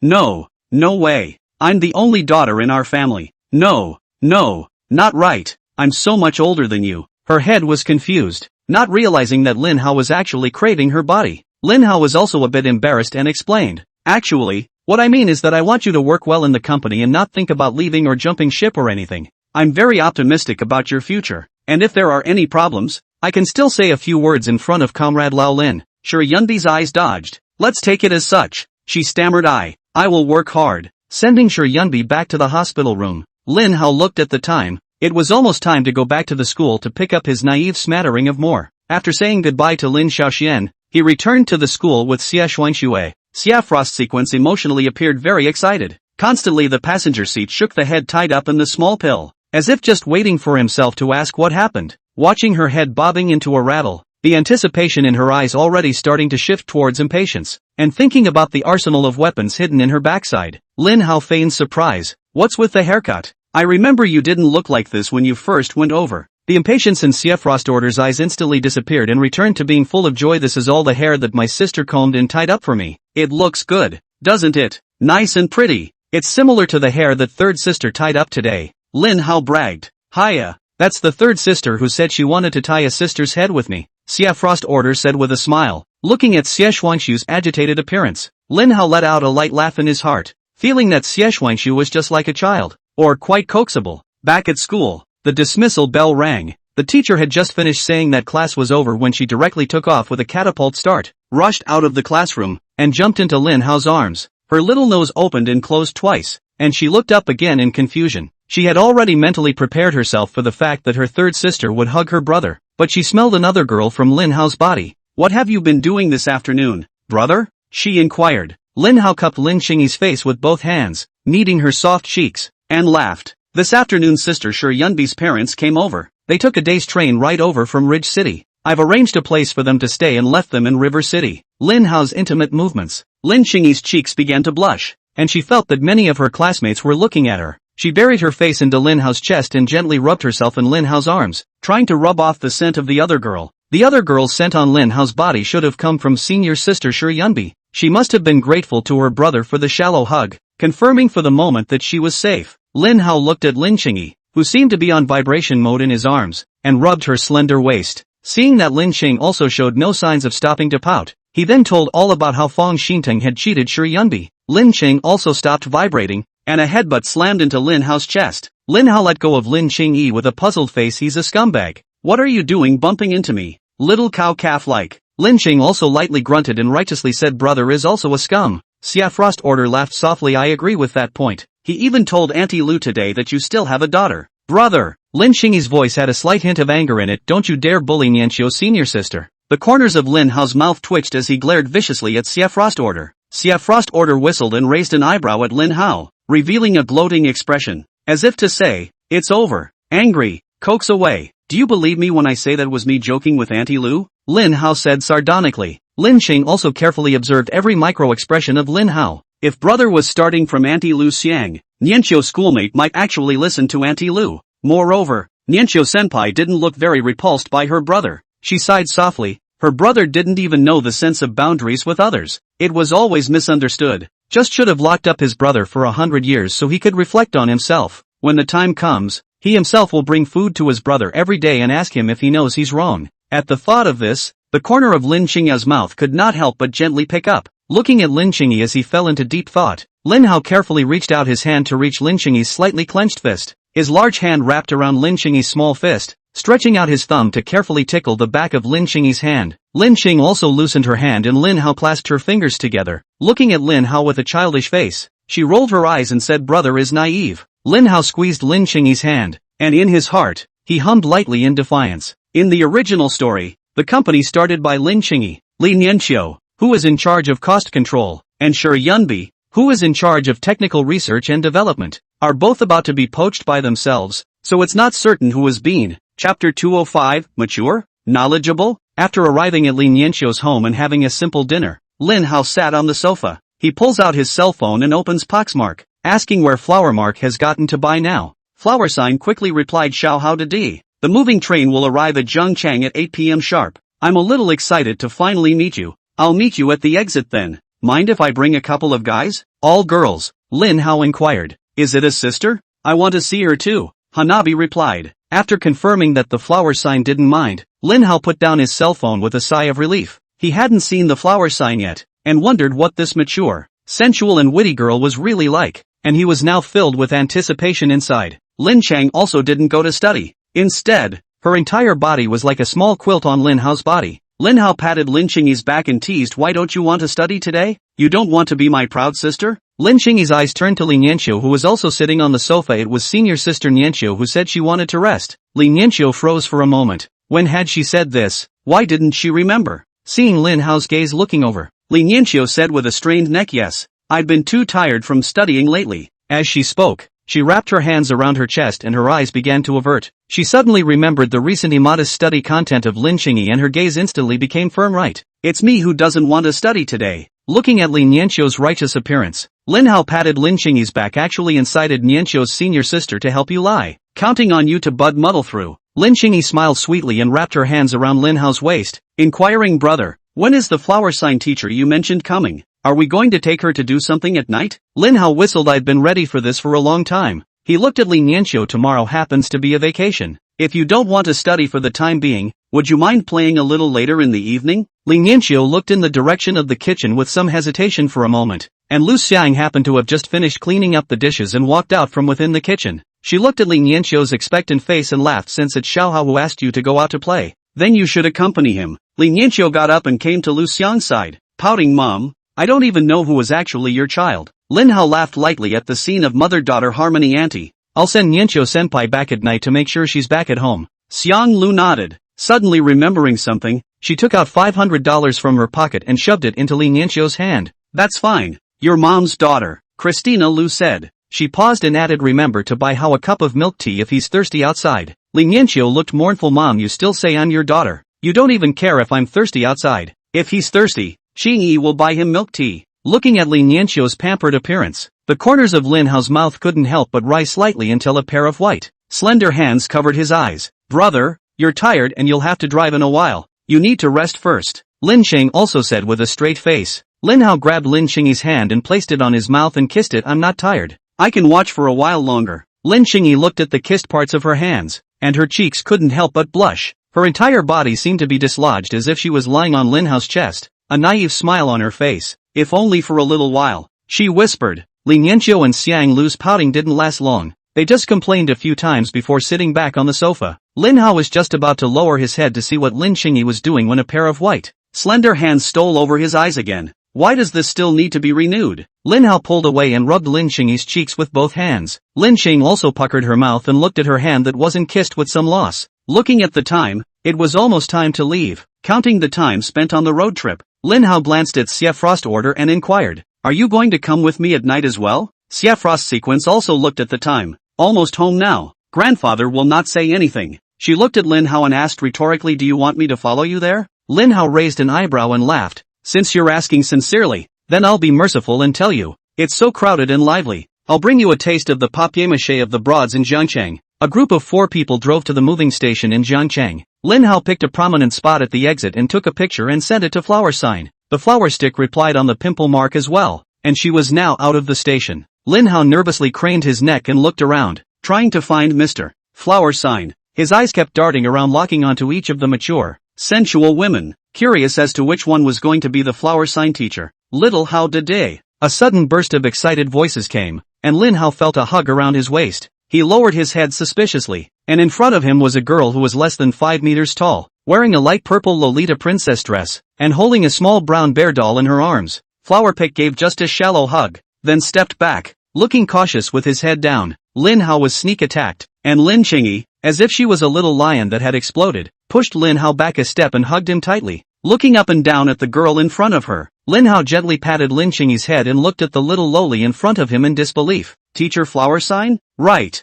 No way. I'm the only daughter in our family. No, not right. I'm so much older than you. Her head was confused, not realizing that Lin Hao was actually craving her body. Lin Hao was also a bit embarrassed and explained, actually, what I mean is that I want you to work well in the company and not think about leaving or jumping ship or anything. I'm very optimistic about your future, and if there are any problems, I can still say a few words in front of Comrade Lao Lin. Shi Yunbi's eyes dodged. Let's take it as such. She stammered. I will work hard. Sending Shi Yunbi back to the hospital room, Lin Hao looked at the time. It was almost time to go back to the school to pick up his naive smattering of more. After saying goodbye to Lin Xiaoxian, he returned to the school with Xia Xuanxue. Xia Frost Sequence emotionally appeared very excited. Constantly the passenger seat shook, the head tied up in the small pill, as if just waiting for himself to ask what happened. Watching her head bobbing into a rattle, the anticipation in her eyes already starting to shift towards impatience, and thinking about the arsenal of weapons hidden in her backside, Lin Hao feigned surprise. What's with the haircut? I remember you didn't look like this when you first went over. The impatience in Xia Frostorder's eyes instantly disappeared and returned to being full of joy. This is all the hair that my sister combed and tied up for me. It looks good, doesn't it? Nice and pretty. It's similar to the hair that third sister tied up today. Lin Hao bragged. Hiya, that's the third sister who said she wanted to tie a sister's head with me, Xia Frostorder said with a smile. Looking at Xie Xuanxu's agitated appearance, Lin Hao let out a light laugh in his heart, feeling that Xie Xuanxu was just like a child, or quite coaxable. Back at school, the dismissal bell rang. The teacher had just finished saying that class was over when she directly took off with a catapult start, rushed out of the classroom, and jumped into Lin Hao's arms. Her little nose opened and closed twice, and she looked up again in confusion. She had already mentally prepared herself for the fact that her third sister would hug her brother, but she smelled another girl from Lin Hao's body. What have you been doing this afternoon, brother? She inquired. Lin Hao cupped Lin Xingyi's face with both hands, kneading her soft cheeks, and laughed. This afternoon Sister Shi Yunbi's parents came over. They took a day's train right over from Ridge City. I've arranged a place for them to stay and left them in River City. Lin Hao's intimate movements. Lin Xingyi's cheeks began to blush, and she felt that many of her classmates were looking at her. She buried her face into Lin Hao's chest and gently rubbed herself in Lin Hao's arms, trying to rub off the scent of the other girl. The other girl's scent on Lin Hao's body should have come from senior sister Shi Yunbi. She must have been grateful to her brother for the shallow hug, confirming for the moment that she was safe. Lin Hao looked at Lin Xingyi, who seemed to be on vibration mode in his arms, and rubbed her slender waist. Seeing that Lin Xing also showed no signs of stopping to pout, he then told all about how Fang Xinteng had cheated Shi Yunbi. Lin Xing also stopped vibrating, and a headbutt slammed into Lin Hao's chest. Lin Hao let go of Lin Xingyi with a puzzled face. He's a scumbag. What are you doing bumping into me? Little cow calf like. Lin Xing also lightly grunted and righteously said brother is also a scum. Xia Frost Order laughed softly. I agree with that point. He even told Auntie Lu today that you still have a daughter. Brother! Lin Xingyi's voice had a slight hint of anger in it. Don't you dare bully Nianqiu's senior sister. The corners of Lin Hao's mouth twitched as he glared viciously at Xia Frost Order. Xia Frost Order whistled and raised an eyebrow at Lin Hao, revealing a gloating expression, as if to say, it's over. Angry, coax away. Do you believe me when I say that was me joking with Auntie Lu? Lin Hao said sardonically. Lin Xing also carefully observed every micro-expression of Lin Hao. If brother was starting from Auntie Lu Xiang, Nianqiu's schoolmate might actually listen to Auntie Lu. Moreover, Nianqiu-senpai didn't look very repulsed by her brother. She sighed softly. Her brother didn't even know the sense of boundaries with others. It was always misunderstood. Just should have locked up his brother for 100 years so he could reflect on himself. When the time comes, he himself will bring food to his brother every day and ask him if he knows he's wrong. At the thought of this, the corner of Lin Xingyi's mouth could not help but gently pick up. Looking at Lin Xingyi as he fell into deep thought, Lin Hao carefully reached out his hand to reach Lin Xingyi's slightly clenched fist. His large hand wrapped around Lin Xingyi's small fist, stretching out his thumb to carefully tickle the back of Lin Xingyi's hand. Lin Xing also loosened her hand and Lin Hao clasped her fingers together. Looking at Lin Hao with a childish face, she rolled her eyes and said brother is naive. Lin Hao squeezed Lin Xingyi's hand, and in his heart, he hummed lightly in defiance. In the original story, the company started by Lin Xingyi, Li Nianqiu, who was in charge of cost control, and Shi Yunbi, who is in charge of technical research and development, are both about to be poached by themselves, so it's not certain who has been. Chapter 205, Mature? Knowledgeable? After arriving at Li Nianqiu's home and having a simple dinner, Lin Hao sat on the sofa. He pulls out his cell phone and opens Poxmark, asking where Flowermark has gotten to by now. Flower Sign quickly replied Xiao Hao de Di. The moving train will arrive at Zhengchang at 8 p.m. sharp. I'm a little excited to finally meet you. I'll meet you at the exit then. Mind if I bring a couple of guys? All girls, Lin Hao inquired. Is it a sister? I want to see her too, Hanabi replied. After confirming that the Flower Sign didn't mind, Lin Hao put down his cell phone with a sigh of relief. He hadn't seen the Flower Sign yet, and wondered what this mature, sensual and witty girl was really like, and he was now filled with anticipation inside. Lin Chang also didn't go to study. Instead, her entire body was like a small quilt on Lin Hao's body. Lin Hao patted Lin Xingyi's back and teased, why don't you want to study today? You don't want to be my proud sister? Lin Xingyi's eyes turned to Li Nianqiu who was also sitting on the sofa. It was senior sister Nianqiu who said she wanted to rest. Li Nianqiu froze for a moment. When had she said this? Why didn't she remember? Seeing Lin Hao's gaze looking over, Li Nianqiu said with a strained neck, yes, I'd been too tired from studying lately. As she spoke, she wrapped her hands around her chest and her eyes began to avert. She suddenly remembered the recent immodest study content of Lin Xingyi and her gaze instantly became firm. Right. It's me who doesn't want to study today. Looking at Li Nianqiu's righteous appearance, Lin Hao patted Lin Xingyi's back. Actually incited Nianqiu's senior sister to help you lie. Counting on you to bud muddle through. Lin Xingyi smiled sweetly and wrapped her hands around Lin Hao's waist, inquiring, brother, when is the Flower Sign teacher you mentioned coming? Are we going to take her to do something at night? Lin Hao whistled. I'd been ready for this for a long time. He looked at Li Nianqiu. Tomorrow happens to be a vacation. If you don't want to study for the time being, would you mind playing a little later in the evening? Li Nianqiu looked in the direction of the kitchen with some hesitation for a moment, and Lu Xiang happened to have just finished cleaning up the dishes and walked out from within the kitchen. She looked at Li Nianqiu's expectant face and laughed. Since it's Xiao Hao who asked you to go out to play, then you should accompany him. Li Nianqiu got up and came to Lu Xiang's side, pouting, Mom, I don't even know who was actually your child. Lin Hao laughed lightly at the scene of mother-daughter harmony. Auntie, I'll send Nianqiu-senpai back at night to make sure she's back at home. Xiang Lu nodded. Suddenly remembering something, she took out $500 from her pocket and shoved it into Li Nianqiu's hand. That's fine. Your mom's daughter, Christina Lu said. She paused and added, remember to buy Hao a cup of milk tea if he's thirsty outside. Li Nianqiu looked mournful. Mom, you still say I'm your daughter. You don't even care if I'm thirsty outside. If he's thirsty, Xingyi will buy him milk tea. looking at Lin Yanqiu's pampered appearance. The corners of Lin Hao's mouth couldn't help but rise slightly until a pair of white, slender hands covered his eyes. Brother, you're tired and you'll have to drive in a while. You need to rest first, Lin Cheng also said with a straight face. Lin Hao grabbed Lin Qingyi's hand and placed it on his mouth and kissed it. I'm not tired. I can watch for a while longer. Lin Qingyi looked at the kissed parts of her hands, and her cheeks couldn't help but blush. Her entire body seemed to be dislodged as if she was lying on Lin Hao's chest, a naive smile on her face. If only for a little while, she whispered. Lin Yanqiu and Xiang Lu's pouting didn't last long. They just complained a few times before sitting back on the sofa. Lin Hao was just about to lower his head to see what Lin Qingyi was doing when a pair of white, slender hands stole over his eyes again. Why does this still need to be renewed? Lin Hao pulled away and rubbed Lin Qingyi's cheeks with both hands. Lin Qing also puckered her mouth and looked at her hand that wasn't kissed with some loss. Looking at the time, it was almost time to leave. Counting the time spent on the road trip, Lin Hao glanced at Xie Frost's order and inquired, are you going to come with me at night as well? Xie Frost's sequence also looked at the time. Almost home now. Grandfather will not say anything. She looked at Lin Hao and asked rhetorically, do you want me to follow you there? Lin Hao raised an eyebrow and laughed. Since you're asking sincerely, then I'll be merciful and tell you. It's so crowded and lively. I'll bring you a taste of the papier-mâché of the broads in Jiangcheng. A group of 4 people drove to the moving station in Jiangcheng. Lin Hao picked a prominent spot at the exit and took a picture and sent it to Flower Sign. The flower stick replied on the pimple mark as well, and she was now out of the station. Lin Hao nervously craned his neck and looked around, trying to find Mr. Flower Sign. His eyes kept darting around, locking onto each of the mature, sensual women, curious as to which one was going to be the Flower Sign teacher. Little Hao Dede. A sudden burst of excited voices came, and Lin Hao felt a hug around his waist. He lowered his head suspiciously, and in front of him was a girl who was less than 5 meters tall, wearing a light purple Lolita princess dress, and holding a small brown bear doll in her arms. Flowerpick gave just a shallow hug, then stepped back, looking cautious with his head down. Lin Hao was sneak attacked, and Lin Qingyi, as if she was a little lion that had exploded, pushed Lin Hao back a step and hugged him tightly. Looking up and down at the girl in front of her, Lin Hao gently patted Lin Qingyi's head and looked at the little loli in front of him in disbelief. Teacher Flower Sign? Right.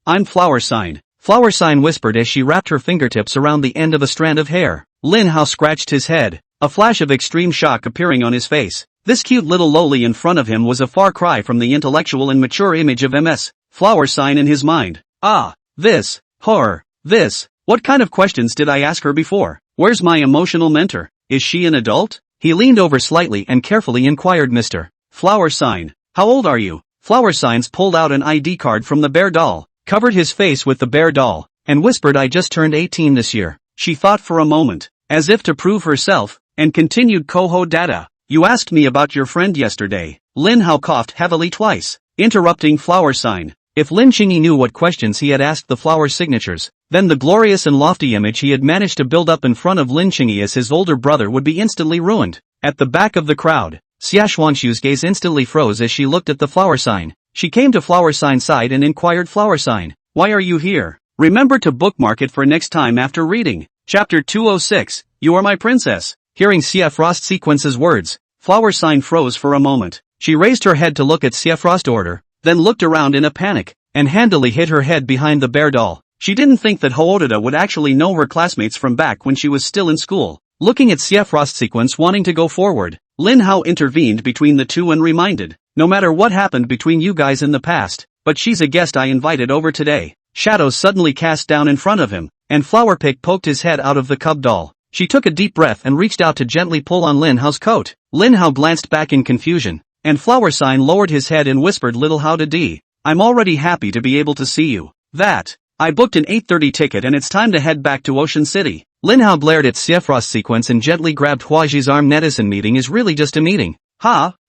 I'm Flower Sign. Flower Sign whispered as she wrapped her fingertips around the end of a strand of hair. Lin Hao scratched his head, a flash of extreme shock appearing on his face. This cute little loli in front of him was a far cry from the intellectual and mature image of Ms. Flower Sign in his mind. This. What kind of questions did I ask her before? Where's my emotional mentor? Is she an adult? He leaned over slightly and carefully inquired, Mr. Flower Sign, how old are you? Flower Signs pulled out an ID card from the bear doll, covered his face with the bear doll, and whispered, I just turned 18 this year. She thought for a moment, as if to prove herself, and continued, Koho Dada. You asked me about your friend yesterday. Lin Hao coughed heavily twice, interrupting Flower Sign. If Lin Qingyi knew what questions he had asked the flower signatures, then the glorious and lofty image he had managed to build up in front of Lin Qingyi as his older brother would be instantly ruined. At the back of the crowd, Xia Xuanxu's gaze instantly froze as she looked at the Flower Sign. She came to Flower Sign's side and inquired, Flower Sign, why are you here? Remember to bookmark it for next time after reading. Chapter 206, You Are My Princess. Hearing Xia Frost Sequence's words, Flower Sign froze for a moment. She raised her head to look at Xia Frost order, then looked around in a panic, and handily hid her head behind the bear doll. She didn't think that Hoodada would actually know her classmates from back when she was still in school. Looking at Xia Frost Sequence wanting to go forward, Lin Hao intervened between the two and reminded, no matter what happened between you guys in the past, but she's a guest I invited over today. Shadows suddenly cast down in front of him, and Flowerpick poked his head out of the cub doll. She took a deep breath and reached out to gently pull on Lin Hao's coat. Lin Hao glanced back in confusion, and Flower Sign lowered his head and whispered, Little Hao Dede, I'm already happy to be able to see you. I booked an 8:30 ticket and it's time to head back to Ocean City. Lin Hao glared at Xia Frost Sequence and gently grabbed Huaji's arm. Netizen meeting is really just a meeting.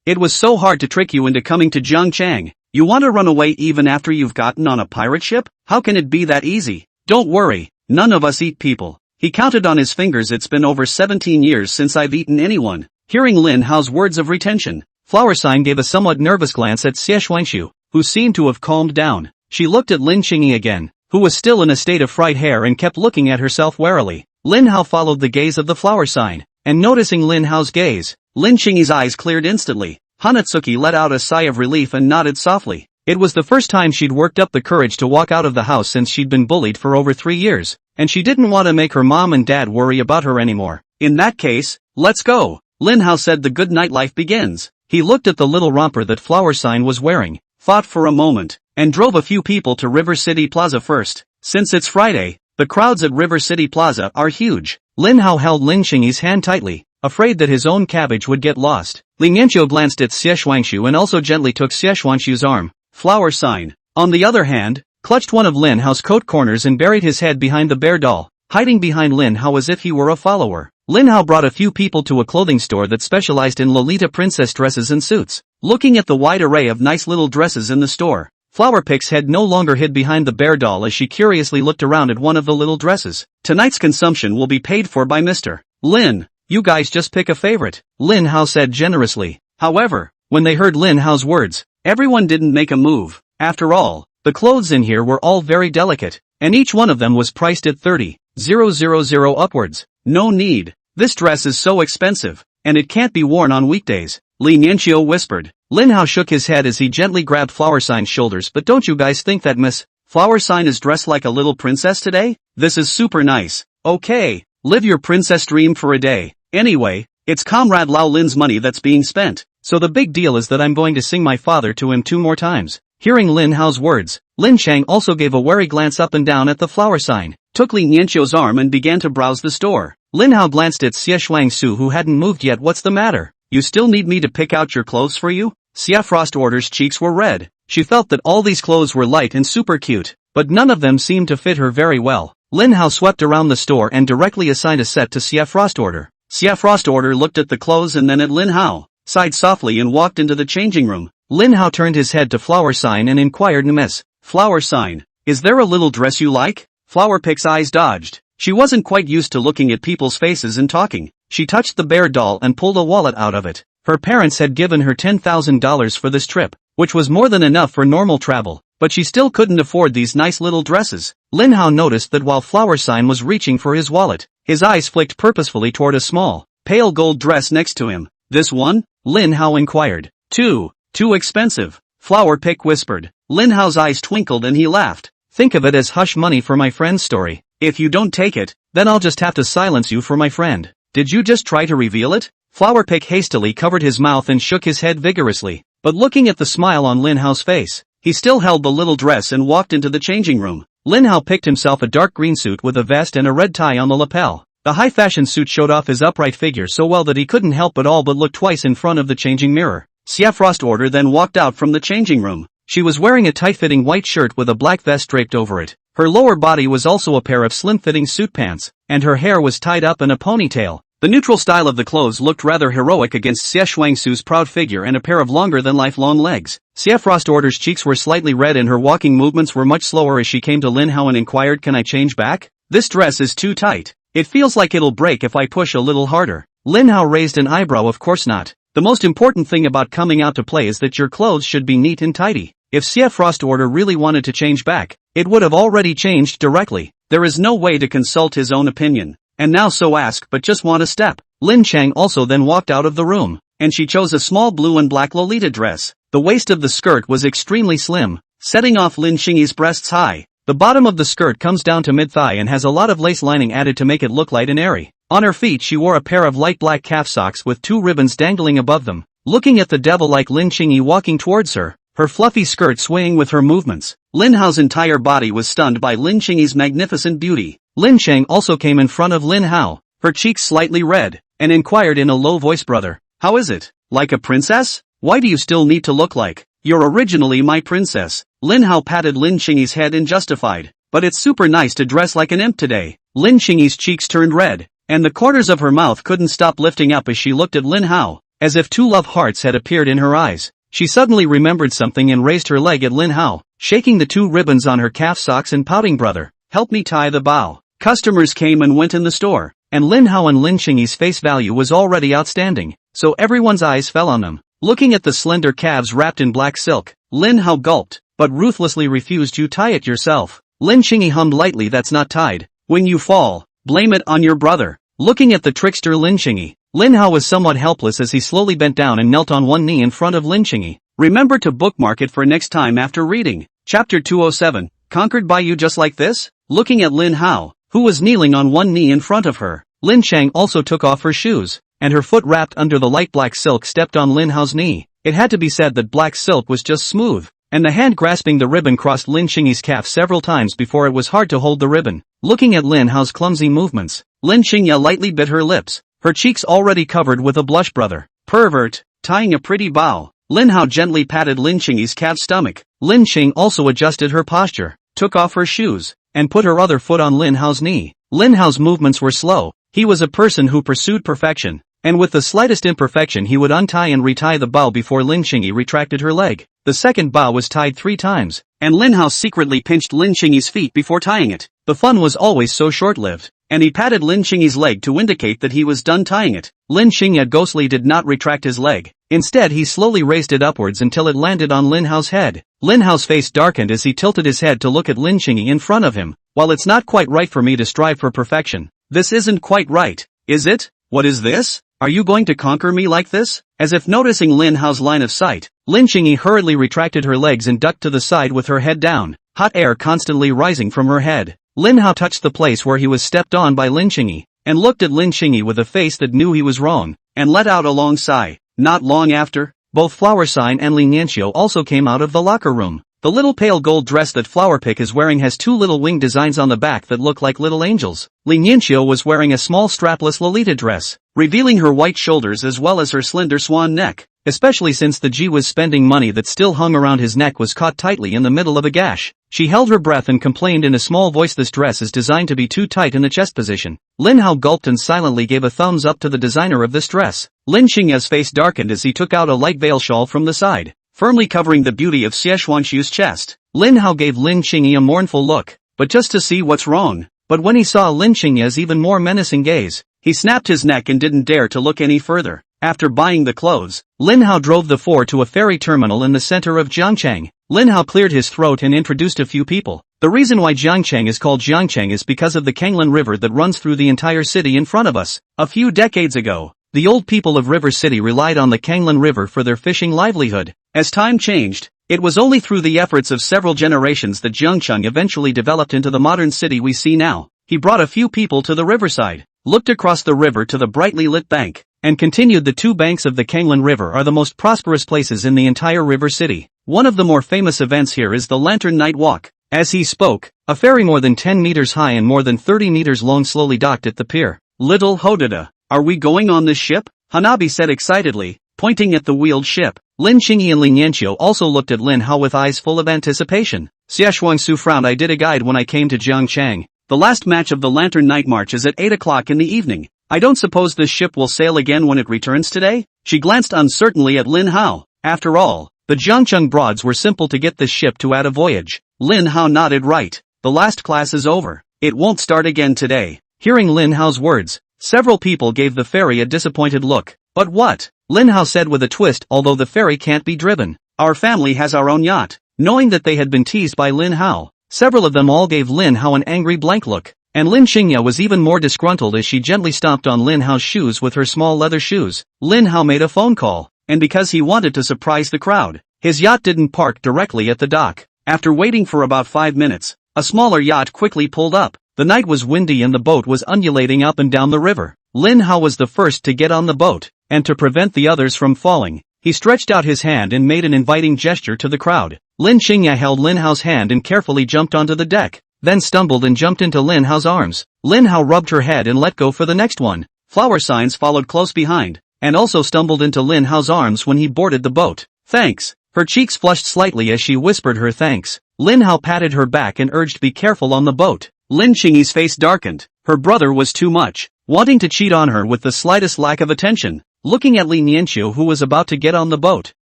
It was so hard to trick you into coming to Jiangcheng. You want to run away even after you've gotten on a pirate ship? How can it be that easy? Don't worry, none of us eat people. He counted on his fingers. It's been over 17 years since I've eaten anyone. Hearing Lin Hao's words of retention, Flower Sign gave a somewhat nervous glance at Xie Xuanxu, who seemed to have calmed down. She looked at Lin Qingyi again, who was still in a state of fright hair and kept looking at herself warily. Lin Hao followed the gaze of the Flower Sign, and noticing Lin Hao's gaze, Lin Qingyi's eyes cleared instantly. Hanatsuki let out a sigh of relief and nodded softly. It was the first time she'd worked up the courage to walk out of the house since she'd been bullied for over 3 years, and she didn't want to make her mom and dad worry about her anymore. In that case, let's go. Lin Hao said, the good nightlife begins. He looked at the little romper that Flower Sign was wearing, thought for a moment, and drove a few people to River City Plaza first. Since it's Friday, the crowds at River City Plaza are huge. Lin Hao held Lin Xingyi's hand tightly, afraid that his own cabbage would get lost. Li Nianqiu glanced at Xie Shuangshu and also gently took Xie Shuangshu's arm. Flower Sign, on the other hand, clutched one of Lin Hao's coat corners and buried his head behind the bear doll, hiding behind Lin Hao as if he were a follower. Lin Hao brought a few people to a clothing store that specialized in Lolita princess dresses and suits. Looking at the wide array of nice little dresses in the store, Flower Pic's head no longer hid behind the bear doll as she curiously looked around at one of the little dresses. Tonight's consumption will be paid for by Mr. Lin. You guys just pick a favorite, Lin Hao said generously. However, when they heard Lin Hao's words, everyone didn't make a move. After all, the clothes in here were all very delicate, and each one of them was priced at 30,000 upwards. No need. This dress is so expensive, and it can't be worn on weekdays, Li Nianqiu whispered. Lin Hao shook his head as he gently grabbed Flower Sign's shoulders. But don't you guys think that Miss Flower Sign is dressed like a little princess today? This is super nice. Okay, live your princess dream for a day. Anyway, it's Comrade Lao Lin's money that's being spent, so the big deal is that I'm going to sing my father to him 2 more times. Hearing Lin Hao's words, Lin Chang also gave a wary glance up and down at the Flower Sign, took Li Nianqiu's arm and began to browse the store. Lin Hao glanced at Xie Shuangsu who hadn't moved yet. What's the matter? You still need me to pick out your clothes for you? Xie Frost Order's cheeks were red. She felt that all these clothes were light and super cute, but none of them seemed to fit her very well. Lin Hao swept around the store and directly assigned a set to Xie Frost Order. Xie Frost Order looked at the clothes and then at Lin Hao, sighed softly and walked into the changing room. Lin Hao turned his head to Flower Sign and inquired, Miss Flower Sign, is there a little dress you like? Flower Pic's eyes dodged. She wasn't quite used to looking at people's faces and talking. She touched the bear doll and pulled a wallet out of it. Her parents had given her $10,000 for this trip, which was more than enough for normal travel, but she still couldn't afford these nice little dresses. Lin Hao noticed that while Flower Sign was reaching for his wallet, his eyes flicked purposefully toward a small, pale gold dress next to him. This one? Lin Hao inquired. Too expensive, Flower Pick whispered. Lin Hao's eyes twinkled and he laughed. Think of it as hush money for my friend's story. If you don't take it, then I'll just have to silence you for my friend. Did you just try to reveal it? Flower Pick hastily covered his mouth and shook his head vigorously, but looking at the smile on Lin Hao's face, he still held the little dress and walked into the changing room. Lin Hao picked himself a dark green suit with a vest and a red tie on the lapel. The high-fashion suit showed off his upright figure so well that he couldn't help but look twice in front of the changing mirror. Xie Frost Order then walked out from the changing room. She was wearing a tight-fitting white shirt with a black vest draped over it. Her lower body was also a pair of slim-fitting suit pants, and her hair was tied up in a ponytail. The neutral style of the clothes looked rather heroic against Xie Shuangsu's proud figure and a pair of longer-than-life long legs. Xie Frost Order's cheeks were slightly red and her walking movements were much slower as she came to Lin Hao and inquired, can I change back? This dress is too tight. It feels like it'll break if I push a little harder. Lin Hao raised an eyebrow. Of course not. The most important thing about coming out to play is that your clothes should be neat and tidy. If Xie Frost Order really wanted to change back, it would have already changed directly. There is no way to consult his own opinion. And now so ask but just want a step. Lin Chang also then walked out of the room, and she chose a small blue and black Lolita dress. The waist of the skirt was extremely slim, setting off Lin Xingyi's breasts high. The bottom of the skirt comes down to mid-thigh and has a lot of lace lining added to make it look light and airy. On her feet she wore a pair of light black calf socks with 2 ribbons dangling above them. Looking at the devil like Lin Xingyi walking towards her, her fluffy skirt swaying with her movements, Lin Hao's entire body was stunned by Lin Xingyi's magnificent beauty. Lin Chang also came in front of Lin Hao, her cheeks slightly red, and inquired in a low voice, brother, how is it? Like a princess? Why do you still need to look like you're originally my princess? Lin Hao patted Lin Xingyi's head and justified, but it's super nice to dress like an imp today. Lin Xingyi's cheeks turned red, and the corners of her mouth couldn't stop lifting up as she looked at Lin Hao, as if 2 love hearts had appeared in her eyes. She suddenly remembered something and raised her leg at Lin Hao, shaking the 2 ribbons on her calf socks and pouting, brother, help me tie the bow. Customers came and went in the store, and Lin Hao and Lin Xingyi's face value was already outstanding, so everyone's eyes fell on them. Looking at the slender calves wrapped in black silk, Lin Hao gulped, but ruthlessly refused. You tie it yourself. Lin Xingyi hummed lightly, that's not tied. When you fall, blame it on your brother. Looking at the trickster Lin Xingyi, Lin Hao was somewhat helpless as he slowly bent down and knelt on one knee in front of Lin Xingyi. Remember to bookmark it for next time after reading. Chapter 207, Conquered by You Just Like This? Looking at Lin Hao, who was kneeling on one knee in front of her, Lin Chang also took off her shoes. and her foot wrapped under the light black silk stepped on Lin Hao's knee. It had to be said that black silk was just smooth, and the hand grasping the ribbon crossed Lin Xingyi's calf several times before it was hard to hold the ribbon. Looking at Lin Hao's clumsy movements, Lin Xingyi lightly bit her lips, her cheeks already covered with a blush. Brother, pervert, tying a pretty bow. Lin Hao gently patted Lin Xingyi's calf's stomach. Lin Xing also adjusted her posture, took off her shoes, and put her other foot on Lin Hao's knee. Lin Hao's movements were slow. He was a person who pursued perfection, and with the slightest imperfection he would untie and retie the bow before Lin Xingyi retracted her leg. The second bow was tied 3 times, and Lin Hao secretly pinched Lin Xingyi's feet before tying it. The fun was always so short-lived, and he patted Lin Xingyi's leg to indicate that he was done tying it. Lin Xingyi ghostly did not retract his leg. Instead he slowly raised it upwards until it landed on Lin Hao's head. Lin Hao's face darkened as he tilted his head to look at Lin Xingyi in front of him. While it's not quite right for me to strive for perfection, this isn't quite right, is it? What is this? Are you going to conquer me like this? As if noticing Lin Hao's line of sight, Lin Xingyi hurriedly retracted her legs and ducked to the side with her head down, hot air constantly rising from her head. Lin Hao touched the place where he was stepped on by Lin Xingyi, and looked at Lin Xingyi with a face that knew he was wrong, and let out a long sigh. Not long after, both Flower Sign and Li Nianxiu also came out of the locker room. The little pale gold dress that Flowerpick is wearing has 2 little wing designs on the back that look like little angels. Li Nianxiu was wearing a small strapless Lolita dress, revealing her white shoulders as well as her slender swan neck, especially since the Ji was spending money that still hung around his neck was caught tightly in the middle of a gash. She held her breath and complained in a small voice, this dress is designed to be too tight in the chest position. Lin Hao gulped and silently gave a thumbs up to the designer of this dress. Lin Xingyi's face darkened as he took out a light veil shawl from the side, firmly covering the beauty of Xie Xuanxu's chest. Lin Hao gave Lin Xingyi a mournful look, but just to see what's wrong. But when he saw Lin Xingyi's even more menacing gaze, he snapped his neck and didn't dare to look any further. After buying the clothes, Lin Hao drove the 4 to a ferry terminal in the center of Jiangcheng. Lin Hao cleared his throat and introduced a few people. The reason why Jiangcheng is called Jiangcheng is because of the Kanglin River that runs through the entire city in front of us. A few decades ago, the old people of River City relied on the Kanglin River for their fishing livelihood. As time changed, it was only through the efforts of several generations that Jiangcheng eventually developed into the modern city we see now. He brought a few people to the riverside, looked across the river to the brightly lit bank, and continued. The 2 banks of the Kanglin River are the most prosperous places in the entire River City. One of the more famous events here is the Lantern Night Walk. As he spoke, a ferry more than 10 meters high and more than 30 meters long slowly docked at the pier. Little Hodada, are we going on this ship? Hanabi said excitedly, pointing at the wheeled ship. Lin Xingyi and Li Nianxiu also looked at Lin Hao with eyes full of anticipation. Xie Xuanxu frowned. I did a guide when I came to Jiangcheng. The last match of the Lantern Night March is at 8 o'clock in the evening. I don't suppose this ship will sail again when it returns today? She glanced uncertainly at Lin Hao. After all, the Jiangcheng broads were simple to get this ship to add a voyage. Lin Hao nodded. Right. The last class is over. It won't start again today. Hearing Lin Hao's words, several people gave the ferry a disappointed look. But what? Lin Hao said with a twist. Although the ferry can't be driven, our family has our own yacht. Knowing that they had been teased by Lin Hao, several of them all gave Lin Hao an angry blank look. And Lin Xingyi was even more disgruntled as she gently stomped on Lin Hao's shoes with her small leather shoes. Lin Hao made a phone call, and because he wanted to surprise the crowd, his yacht didn't park directly at the dock. After waiting for about 5 minutes, a smaller yacht quickly pulled up. The night was windy and the boat was undulating up and down the river. Lin Hao was the first to get on the boat, and to prevent the others from falling, he stretched out his hand and made an inviting gesture to the crowd. Lin Xingyi held Lin Hao's hand and carefully jumped onto the deck, then stumbled and jumped into Lin Hao's arms. Lin Hao rubbed her head and let go for the next one. Flower Signs followed close behind, and also stumbled into Lin Hao's arms when he boarded the boat. Thanks. Her cheeks flushed slightly as she whispered her thanks. Lin Hao patted her back and urged be careful on the boat. Lin Xingyi's face darkened. Her brother was too much, wanting to cheat on her with the slightest lack of attention. Looking at Li Nianxiu who was about to get on the boat,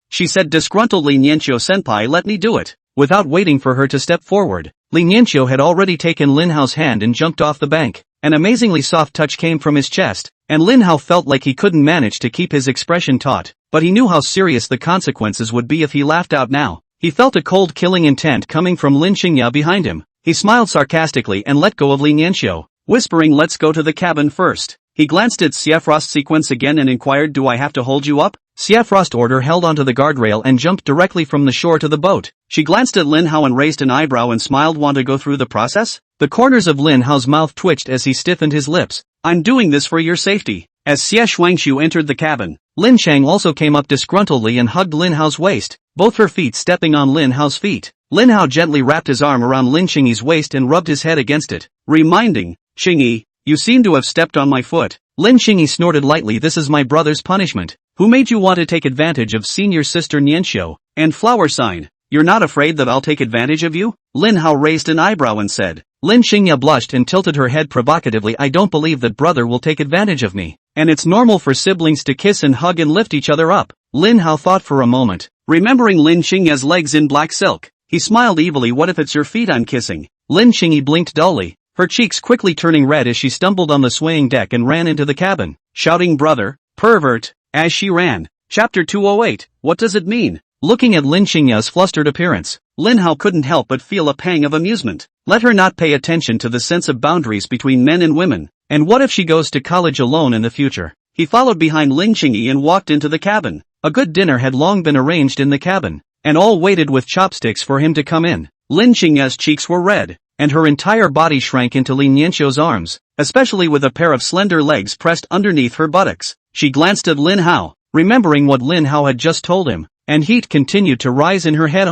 she said disgruntledly, Nianxiu senpai, let me do it. Without waiting for her to step forward, Li Nianxiu had already taken Lin Hao's hand and jumped off the bank. An amazingly soft touch came from his chest, and Lin Hao felt like he couldn't manage to keep his expression taut, but he knew how serious the consequences would be if he laughed out now. He felt a cold killing intent coming from Lin Xingyi behind him. He smiled sarcastically and let go of Li Nianxiu, whispering, let's go to the cabin first. He glanced at Xiefrost's sequence again and inquired, do I have to hold you up? Xiefrost ordered held onto the guardrail and jumped directly from the shore to the boat. She glanced at Lin Hao and raised an eyebrow and smiled. Want to go through the process? The corners of Lin Hao's mouth twitched as he stiffened his lips. I'm doing this for your safety. As Xie Shuangshu entered the cabin, Lin Chang also came up disgruntledly and hugged Lin Hao's waist, both her feet stepping on Lin Hao's feet. Lin Hao gently wrapped his arm around Lin Qingyi's waist and rubbed his head against it, reminding, "Qingyi, you seem to have stepped on my foot." Lin Qingyi snorted lightly. "This is my brother's punishment. Who made you want to take advantage of senior sister Nianxiu and flower sign? You're not afraid that I'll take advantage of you?" Lin Hao raised an eyebrow and said. Lin Qingyi blushed and tilted her head provocatively. "I don't believe that brother will take advantage of me. And it's normal for siblings to kiss and hug and lift each other up." Lin Hao thought for a moment, remembering Lin Qingyi's legs in black silk. He smiled evilly. "What if it's your feet I'm kissing?" Lin Qingyi blinked dully, her cheeks quickly turning red as she stumbled on the swaying deck and ran into the cabin, shouting "Brother, pervert," as she ran. Chapter 208, What does it mean? Looking at Lin Qingyi's flustered appearance, Lin Hao couldn't help but feel a pang of amusement. Let her not pay attention to the sense of boundaries between men and women. And what if she goes to college alone in the future? He followed behind Lin Qingyi and walked into the cabin. A good dinner had long been arranged in the cabin, and all waited with chopsticks for him to come in. Lin Qingyi's cheeks were red, and her entire body shrank into Lin Nianxiu's arms, especially with a pair of slender legs pressed underneath her buttocks. She glanced at Lin Hao, remembering what Lin Hao had just told him, and heat continued to rise in her head.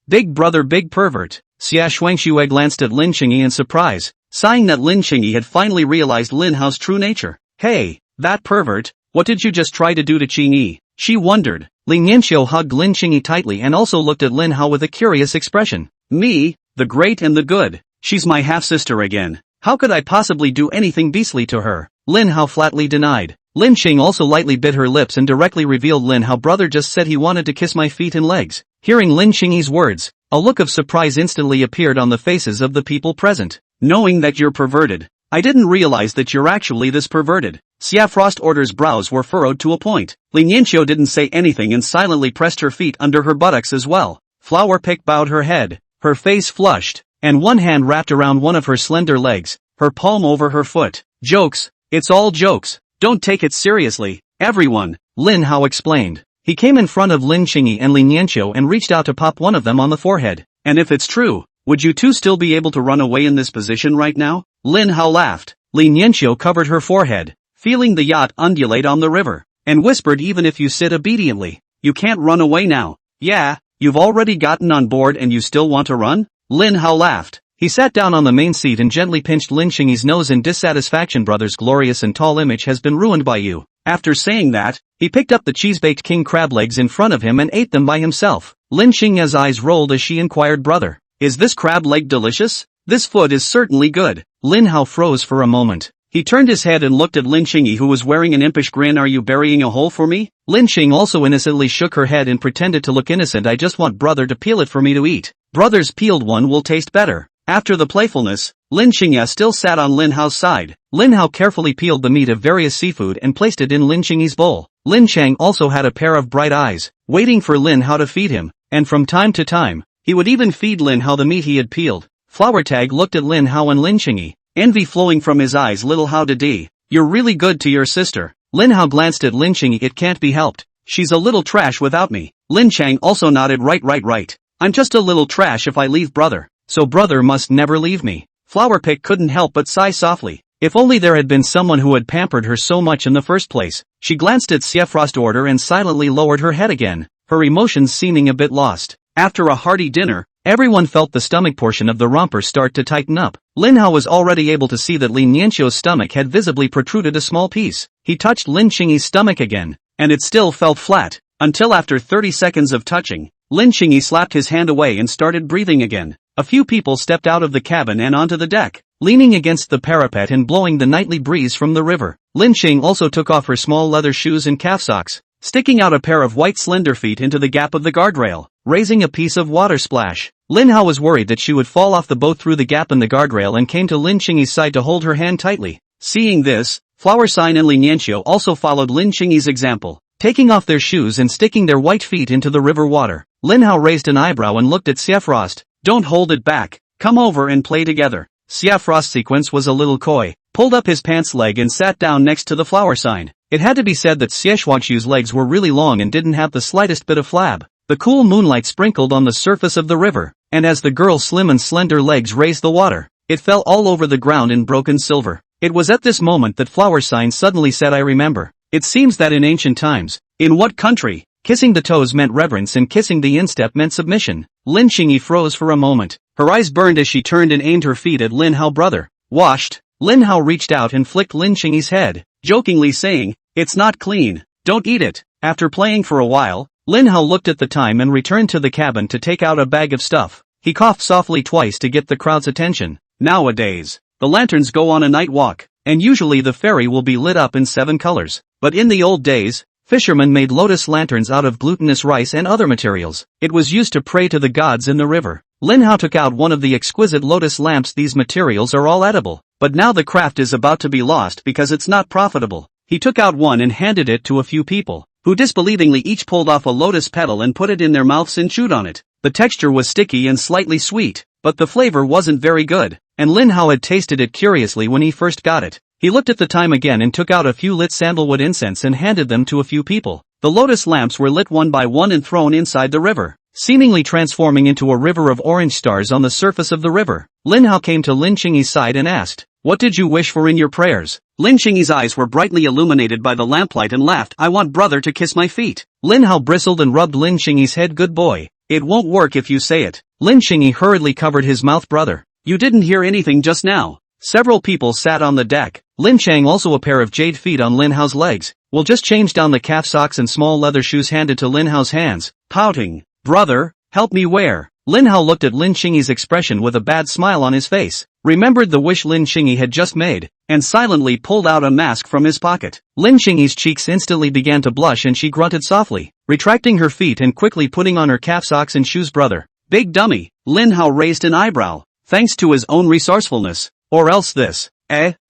Big brother, big pervert. Xie Shuangshu glanced at Lin Qingyi in surprise, sighing that Lin Qingyi had finally realized Lin Hao's true nature. "Hey, that pervert, what did you just try to do to Qingyi?" she wondered. Lin Nianxiu hugged Lin Qingyi tightly and also looked at Lin Hao with a curious expression. "Me, the great and the good. She's my half-sister again. How could I possibly do anything beastly to her?" Lin Hao flatly denied. Lin Qing also lightly bit her lips and directly revealed, "Lin Hao brother just said he wanted to kiss my feet and legs." Hearing Lin Qingyi's words, a look of surprise instantly appeared on the faces of the people present. "Knowing that you're perverted, I didn't realize that you're actually this perverted." Xia Frost Order's brows were furrowed to a point. Lin Yanxiu didn't say anything and silently pressed her feet under her buttocks as well. Flower Pick bowed her head, her face flushed, and one hand wrapped around one of her slender legs, her palm over her foot. "Jokes, it's all jokes. Don't take it seriously, everyone," Lin Hao explained. He came in front of Lin Qingyi and Lin Yanxiu and reached out to pop one of them on the forehead. "And if it's true, would you two still be able to run away in this position right now?" Lin Hao laughed. Lin Yanxiu covered her forehead, feeling the yacht undulate on the river, and whispered, "Even if you sit obediently, you can't run away now." "Yeah, you've already gotten on board and you still want to run?" Lin Hao laughed. He sat down on the main seat and gently pinched Lin Qingyi's nose in dissatisfaction. "Brother's glorious and tall image has been ruined by you." After saying that, he picked up the cheese-baked king crab legs in front of him and ate them by himself. Lin Qingyi's eyes rolled as she inquired, "Brother, is this crab leg delicious? This food is certainly good." Lin Hao froze for a moment. He turned his head and looked at Lin Qingyi, who was wearing an impish grin. "Are you burying a hole for me?" Lin Qing also innocently shook her head and pretended to look innocent. "I just want brother to peel it for me to eat. Brother's peeled one will taste better." After the playfulness, Lin Qingyi still sat on Lin Hao's side. Lin Hao carefully peeled the meat of various seafood and placed it in Lin Qingyi's bowl. Lin Chang also had a pair of bright eyes, waiting for Lin Hao to feed him, and from time to time, he would even feed Lin Hao the meat he had peeled. Flower Tag looked at Lin Hao and Lin Qingyi, envy flowing from his eyes. "Little Hao Didi, you're really good to your sister." Lin Hao glanced at Lin Qingyi. "It can't be helped. She's a little trash without me." Lin Chang also nodded. Right. I'm just a little trash if I leave brother. So brother must never leave me." Flower Pick couldn't help but sigh softly. If only there had been someone who had pampered her so much in the first place. She glanced at Xie Frost Order and silently lowered her head again, her emotions seeming a bit lost. After a hearty dinner, everyone felt the stomach portion of the romper start to tighten up. Lin Hao was already able to see that Lin Nianxiu's stomach had visibly protruded a small piece. He touched Lin Qingyi's stomach again, and it still felt flat, until after 30 seconds of touching, Lin Qingyi slapped his hand away and started breathing again. A few people stepped out of the cabin and onto the deck, leaning against the parapet and blowing the nightly breeze from the river. Lin Qing also took off her small leather shoes and calf socks, sticking out a pair of white slender feet into the gap of the guardrail, raising a piece of water splash. Lin Hao was worried that she would fall off the boat through the gap in the guardrail and came to Lin Qingyi's side to hold her hand tightly. Seeing this, Flower Sign and Lin Yanxiu also followed Lin Qingyi's example, taking off their shoes and sticking their white feet into the river water. Lin Hao raised an eyebrow and looked at Xie Frost. "Don't hold it back, come over and play together." Xie Frost's sequence was a little coy, pulled up his pants leg and sat down next to the Flower Sign. It had to be said that Xie Shuangshu's legs were really long and didn't have the slightest bit of flab. The cool moonlight sprinkled on the surface of the river, and as the girl's slim and slender legs raised the water, it fell all over the ground in broken silver. It was at this moment that Flower Sign suddenly said, I remember. It seems that in ancient times, in what country, kissing the toes meant reverence and kissing the instep meant submission. Lin Xingyi froze for a moment. Her eyes burned as she turned and aimed her feet at Lin Hao brother. Washed. Lin Hao reached out and flicked Lin Xingyi's head, jokingly saying, it's not clean. Don't eat it. After playing for a while, Lin Hao looked at the time and returned to the cabin to take out a bag of stuff. He coughed softly twice to get the crowd's attention. Nowadays, the lanterns go on a night walk, and usually the ferry will be lit up in 7 colors. But in the old days, fishermen made lotus lanterns out of glutinous rice and other materials. It was used to pray to the gods in the river. Lin Hao took out one of the exquisite lotus lamps. These materials are all edible, but now the craft is about to be lost because it's not profitable. He took out one and handed it to a few people, who disbelievingly each pulled off a lotus petal and put it in their mouths and chewed on it. The texture was sticky and slightly sweet, but the flavor wasn't very good, and Lin Hao had tasted it curiously when he first got it. He looked at the time again and took out a few lit sandalwood incense and handed them to a few people. The lotus lamps were lit one by one and thrown inside the river, seemingly transforming into a river of orange stars on the surface of the river. Lin Hao came to Lin Xingyi's side and asked, what did you wish for in your prayers? Lin Xingyi's eyes were brightly illuminated by the lamplight and laughed, I want brother to kiss my feet. Lin Hao bristled and rubbed Lin Xingyi's head. Good boy. It won't work if you say it. Lin Xingyi hurriedly covered his mouth. Brother, you didn't hear anything just now. Several people sat on the deck. Lin Chang, also a pair of jade feet on Lin Hao's legs. We'll just change down the calf socks and small leather shoes handed to Lin Hao's hands, pouting. Brother, help me wear. Lin Hao looked at Lin Xingyi's expression with a bad smile on his face, remembered the wish Lin Xingyi had just made, and silently pulled out a mask from his pocket. Lin Xingyi's cheeks instantly began to blush and she grunted softly, retracting her feet and quickly putting on her calf socks and shoes. Brother, big dummy. Lin Hao raised an eyebrow, thanks to his own resourcefulness. Or else this.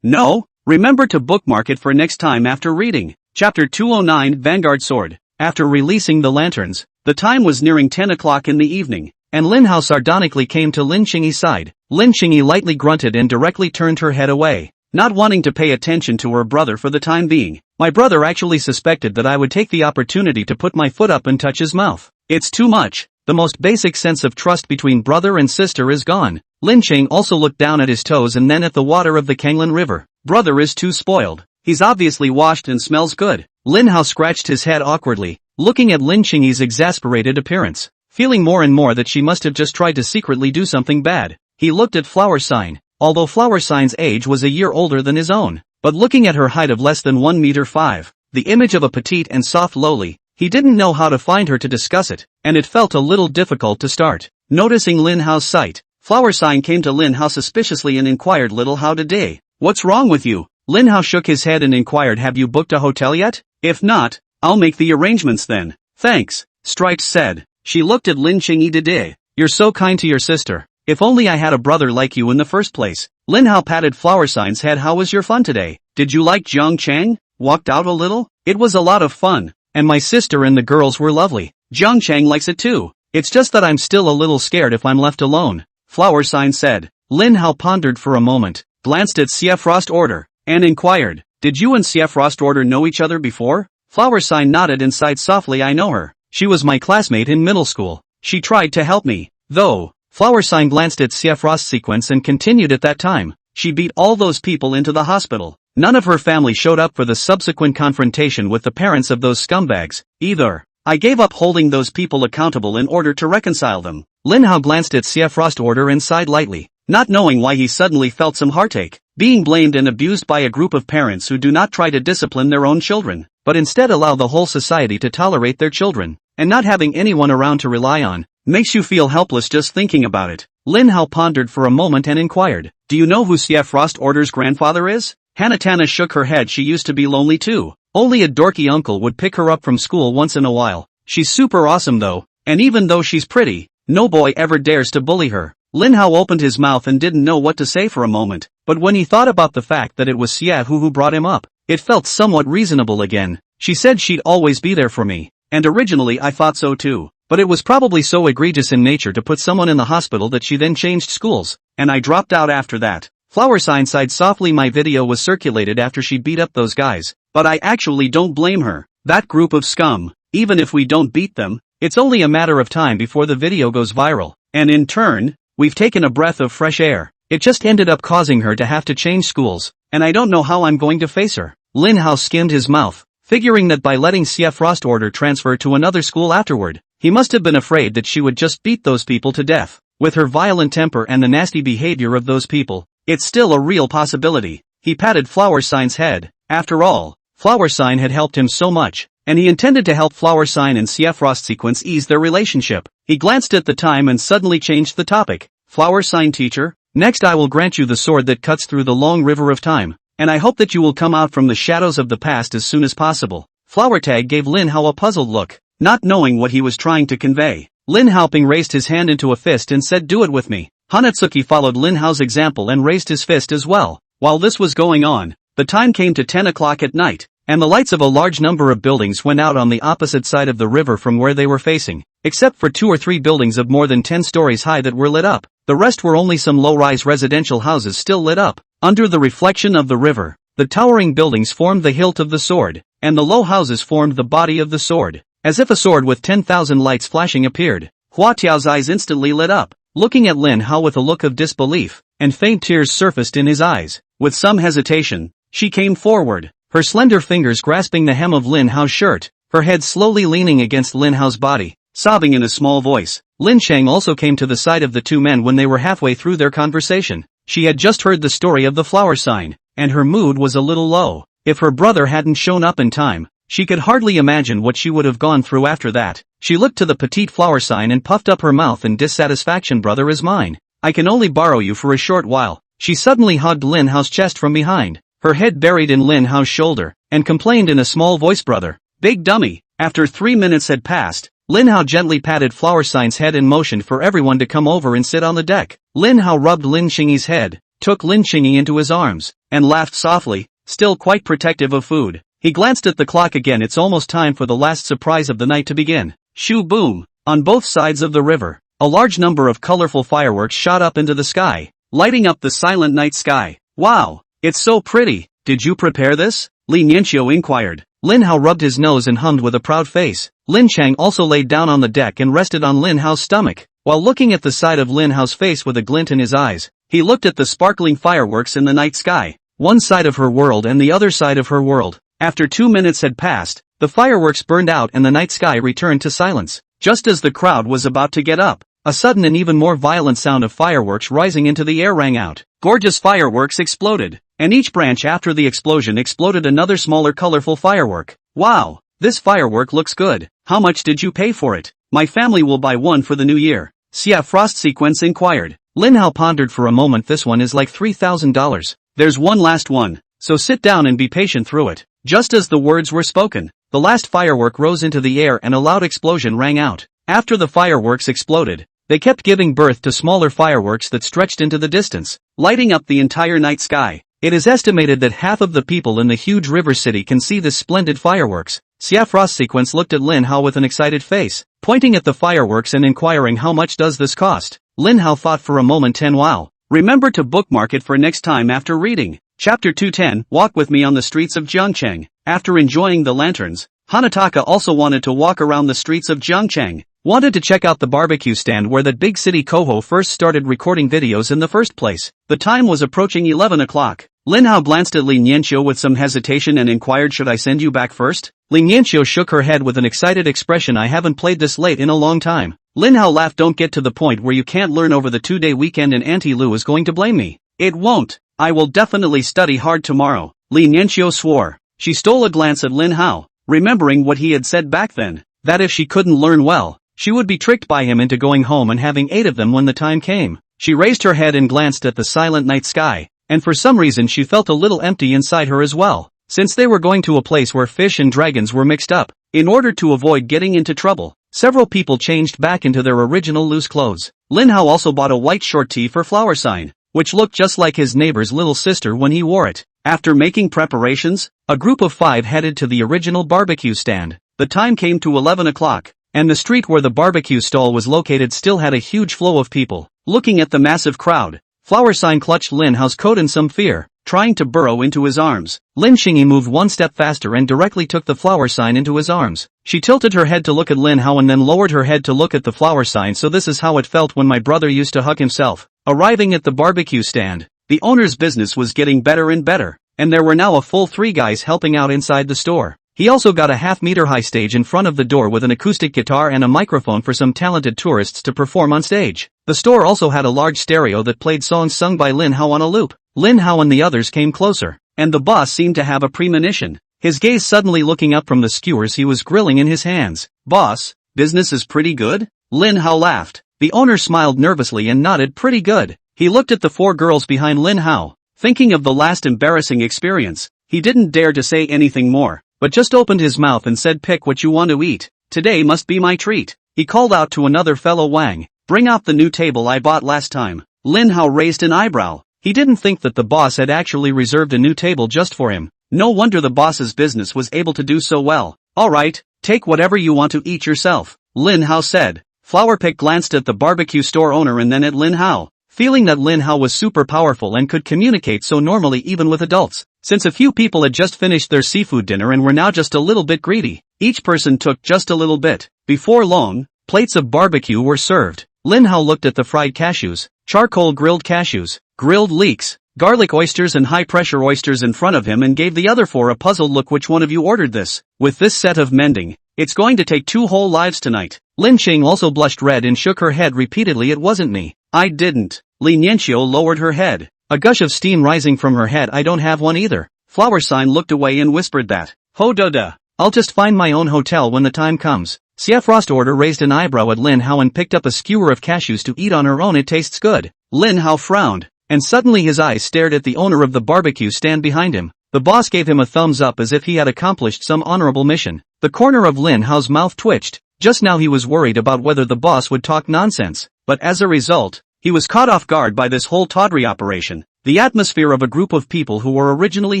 No? Remember to bookmark it for next time after reading. Chapter 209 Vanguard Sword. After releasing the lanterns, the time was nearing 10 o'clock in the evening, and Lin Hao sardonically came to Lin Xingyi's side. Lin Xingyi lightly grunted and directly turned her head away, not wanting to pay attention to her brother for the time being. My brother actually suspected that I would take the opportunity to put my foot up and touch his mouth. It's too much. The most basic sense of trust between brother and sister is gone. Lin Chang also looked down at his toes and then at the water of the Kanglin River. Brother is too spoiled. He's obviously washed and smells good. Lin Hao scratched his head awkwardly, looking at Lin Xingyi's exasperated appearance, feeling more and more that she must have just tried to secretly do something bad. He looked at Flower Sign, although Flower Sign's age was a year older than his own, but looking at her height of less than 1 meter 5, the image of a petite and soft lowly, he didn't know how to find her to discuss it, and it felt a little difficult to start. Noticing Lin Hao's sight, Flower Sign came to Lin Hao suspiciously and inquired, Little Hao today, what's wrong with you? Lin Hao shook his head and inquired, have you booked a hotel yet? If not, I'll make the arrangements then. Thanks, Stripes said. She looked at Lin Xingyi. Today, you're so kind to your sister. If only I had a brother like you in the first place. Lin Hao patted Flower Sign's head. How was your fun today? Did you like Jiang Chang? Walked out a little? It was a lot of fun, and my sister and the girls were lovely. Jiang Chang likes it too. It's just that I'm still a little scared if I'm left alone, Flower Sign said. Lin Hao pondered for a moment, glanced at Xie Frost Order, and inquired, did you and Xie Frost Order know each other before? Flower Sign nodded and sighed softly. I know her. She was my classmate in middle school. She tried to help me, though. Flower Sign glanced at Xie Frost's sequence and continued, at that time, she beat all those people into the hospital. None of her family showed up for the subsequent confrontation with the parents of those scumbags, either. I gave up holding those people accountable in order to reconcile them. Lin Hao glanced at Xie Frost Order and sighed lightly, not knowing why he suddenly felt some heartache, being blamed and abused by a group of parents who do not try to discipline their own children, but instead allow the whole society to tolerate their children, and not having anyone around to rely on, makes you feel helpless just thinking about it. Lin Hao pondered for a moment and inquired, do you know who Xie Frost Order's grandfather is? Hanatana shook her head. She used to be lonely too. Only a dorky uncle would pick her up from school once in a while. She's super awesome though, and even though she's pretty, no boy ever dares to bully her. Lin Hao opened his mouth and didn't know what to say for a moment, but when he thought about the fact that it was Xie who brought him up, it felt somewhat reasonable again. She said she'd always be there for me, and originally I thought so too, but it was probably so egregious in nature to put someone in the hospital that she then changed schools, and I dropped out after that. Flower Sign sighed softly. My video was circulated after she beat up those guys, but I actually don't blame her. That group of scum, even if we don't beat them, it's only a matter of time before the video goes viral, and in turn, we've taken a breath of fresh air. It just ended up causing her to have to change schools, and I don't know how I'm going to face her. Lin Hao skimmed his mouth, figuring that by letting Xie Frost order transfer to another school afterward, he must have been afraid that she would just beat those people to death. With her violent temper and the nasty behavior of those people, it's still a real possibility. He patted Flower Sign's head. After all, Flower Sign had helped him so much, and he intended to help Flower Sign and Xie Frost sequence ease their relationship. He glanced at the time and suddenly changed the topic. Flower Sign teacher, next I will grant you the sword that cuts through the long river of time, and I hope that you will come out from the shadows of the past as soon as possible. Flower Tag gave Lin Hao a puzzled look, not knowing what he was trying to convey. Lin Haoping raised his hand into a fist and said, "Do it with me." Hanatsuki followed Lin Hao's example and raised his fist as well. While this was going on, the time came to 10 o'clock at night, and the lights of a large number of buildings went out on the opposite side of the river from where they were facing, except for 2 or 3 buildings of more than 10 stories high that were lit up. The rest were only some low-rise residential houses still lit up. Under the reflection of the river, the towering buildings formed the hilt of the sword, and the low houses formed the body of the sword. As if a sword with 10,000 lights flashing appeared, Hua Tiao's eyes instantly lit up, looking at Lin Hao with a look of disbelief, and faint tears surfaced in his eyes. With some hesitation, she came forward, her slender fingers grasping the hem of Lin Hao's shirt, her head slowly leaning against Lin Hao's body, sobbing in a small voice. Lin Chang also came to the side of the two men when they were halfway through their conversation. She had just heard the story of the Flower Sign, and her mood was a little low. If her brother hadn't shown up in time, she could hardly imagine what she would have gone through after that. She looked to the petite Flower Sign and puffed up her mouth in dissatisfaction. "Brother is mine. I can only borrow you for a short while." She suddenly hugged Lin Hao's chest from behind, her head buried in Lin Hao's shoulder, and complained in a small voice, "Brother, big dummy." After 3 minutes had passed, Lin Hao gently patted Flower Sign's head and motioned for everyone to come over and sit on the deck. Lin Hao rubbed Lin Qingyi's head, took Lin Qingyi into his arms, and laughed softly, still quite protective of food. He glanced at the clock again. It's almost time for the last surprise of the night to begin. Shoo boom! On both sides of the river, a large number of colorful fireworks shot up into the sky, lighting up the silent night sky. "Wow! It's so pretty! Did you prepare this?" Li Nianqiu inquired. Lin Hao rubbed his nose and hummed with a proud face. Lin Chang also laid down on the deck and rested on Lin Hao's stomach. While looking at the side of Lin Hao's face with a glint in his eyes, he looked at the sparkling fireworks in the night sky, one side of her world and the other side of her world. After 2 minutes had passed, the fireworks burned out and the night sky returned to silence. Just as the crowd was about to get up, a sudden and even more violent sound of fireworks rising into the air rang out. Gorgeous fireworks exploded, and each branch after the explosion exploded another smaller colorful firework. "Wow, this firework looks good. How much did you pay for it?" "My family will buy one for the new year," Xie Frost Sequence inquired. Lin Hao pondered for a moment. "This one is like $3,000. There's one last one, so sit down and be patient through it." Just as the words were spoken, the last firework rose into the air and a loud explosion rang out. After the fireworks exploded, they kept giving birth to smaller fireworks that stretched into the distance, lighting up the entire night sky. It is estimated that half of the people in the huge river city can see this splendid fireworks. Xie Frost Sequence looked at Lin Hao with an excited face, pointing at the fireworks and inquiring, "How much does this cost?" Lin Hao thought for a moment. 10 wow. Remember to bookmark it for next time after reading. Chapter 210, Walk with me on the streets of Jiangcheng. After enjoying the lanterns, Hanataka also wanted to walk around the streets of Jiangcheng, wanted to check out the barbecue stand where that big city Koho first started recording videos in the first place. The time was approaching 11 o'clock. Lin Hao glanced at Li Nianqiu with some hesitation and inquired, "Should I send you back first?" Li Nianqiu shook her head with an excited expression. "I haven't played this late in a long time." Lin Hao laughed. "Don't get to the point where you can't learn over the 2-day weekend and Auntie Lu is going to blame me." "It won't. I will definitely study hard tomorrow," Li Nianqiu swore. She stole a glance at Lin Hao, remembering what he had said back then, that if she couldn't learn well, she would be tricked by him into going home and having 8 of them when the time came. She raised her head and glanced at the silent night sky, and for some reason she felt a little empty inside her as well, since they were going to a place where fish and dragons were mixed up. In order to avoid getting into trouble, several people changed back into their original loose clothes. Lin Hao also bought a white short tee for Flower Sign, which looked just like his neighbor's little sister when he wore it. After making preparations, a group of 5 headed to the original barbecue stand. The time came to 11 o'clock, and the street where the barbecue stall was located still had a huge flow of people. Looking at the massive crowd, Flower Sign clutched Lin Hao's coat in some fear. trying to burrow into his arms. Lin Xingyi moved one step faster and directly took the flower sign into his arms. She tilted her head to look at Lin Hao and then lowered her head to look at the flower sign. So this is how it felt when my brother used to hug himself. Arriving at the barbecue stand, the owner's business was getting better and better, and there were now a full 3 guys helping out inside the store. He also got a half-meter high stage in front of the door with an acoustic guitar and a microphone for some talented tourists to perform on stage. The store also had a large stereo that played songs sung by Lin Hao on a loop. Lin Hao and the others came closer, and the boss seemed to have a premonition, his gaze suddenly looking up from the skewers he was grilling in his hands. "Boss, business is pretty good?" Lin Hao laughed. The owner smiled nervously and nodded. "Pretty good." He looked at the 4 girls behind Lin Hao. Thinking of the last embarrassing experience, he didn't dare to say anything more, but just opened his mouth and said, "Pick what you want to eat. Today must be my treat." He called out to another fellow Wang, "Bring out the new table I bought last time." Lin Hao raised an eyebrow. He didn't think that the boss had actually reserved a new table just for him. No wonder the boss's business was able to do so well. "Alright, take whatever you want to eat yourself," Lin Hao said. Flowerpick glanced at the barbecue store owner and then at Lin Hao, feeling that Lin Hao was super powerful and could communicate so normally even with adults. Since a few people had just finished their seafood dinner and were now just a little bit greedy, each person took just a little bit. Before long, plates of barbecue were served. Lin Hao looked at the fried cashews, charcoal grilled cashews, grilled leeks, garlic oysters and high-pressure oysters in front of him and gave the other 4 a puzzled look. "Which one of you ordered this? With this set of mending, it's going to take 2 whole lives tonight." Lin Qing also blushed red and shook her head repeatedly. "It wasn't me. I didn't." Li Nianxiu lowered her head, a gush of steam rising from her head. "I don't have one either." Flower sign looked away and whispered that, "Ho da. I'll just find my own hotel when the time comes." Xia Frost order raised an eyebrow at Lin Hao and picked up a skewer of cashews to eat on her own. "It tastes good." Lin Hao frowned, and suddenly his eyes stared at the owner of the barbecue stand behind him. The boss gave him a thumbs up as if he had accomplished some honorable mission. The corner of Lin Hao's mouth twitched. Just now he was worried about whether the boss would talk nonsense, but as a result, he was caught off guard by this whole tawdry operation. The atmosphere of a group of people who were originally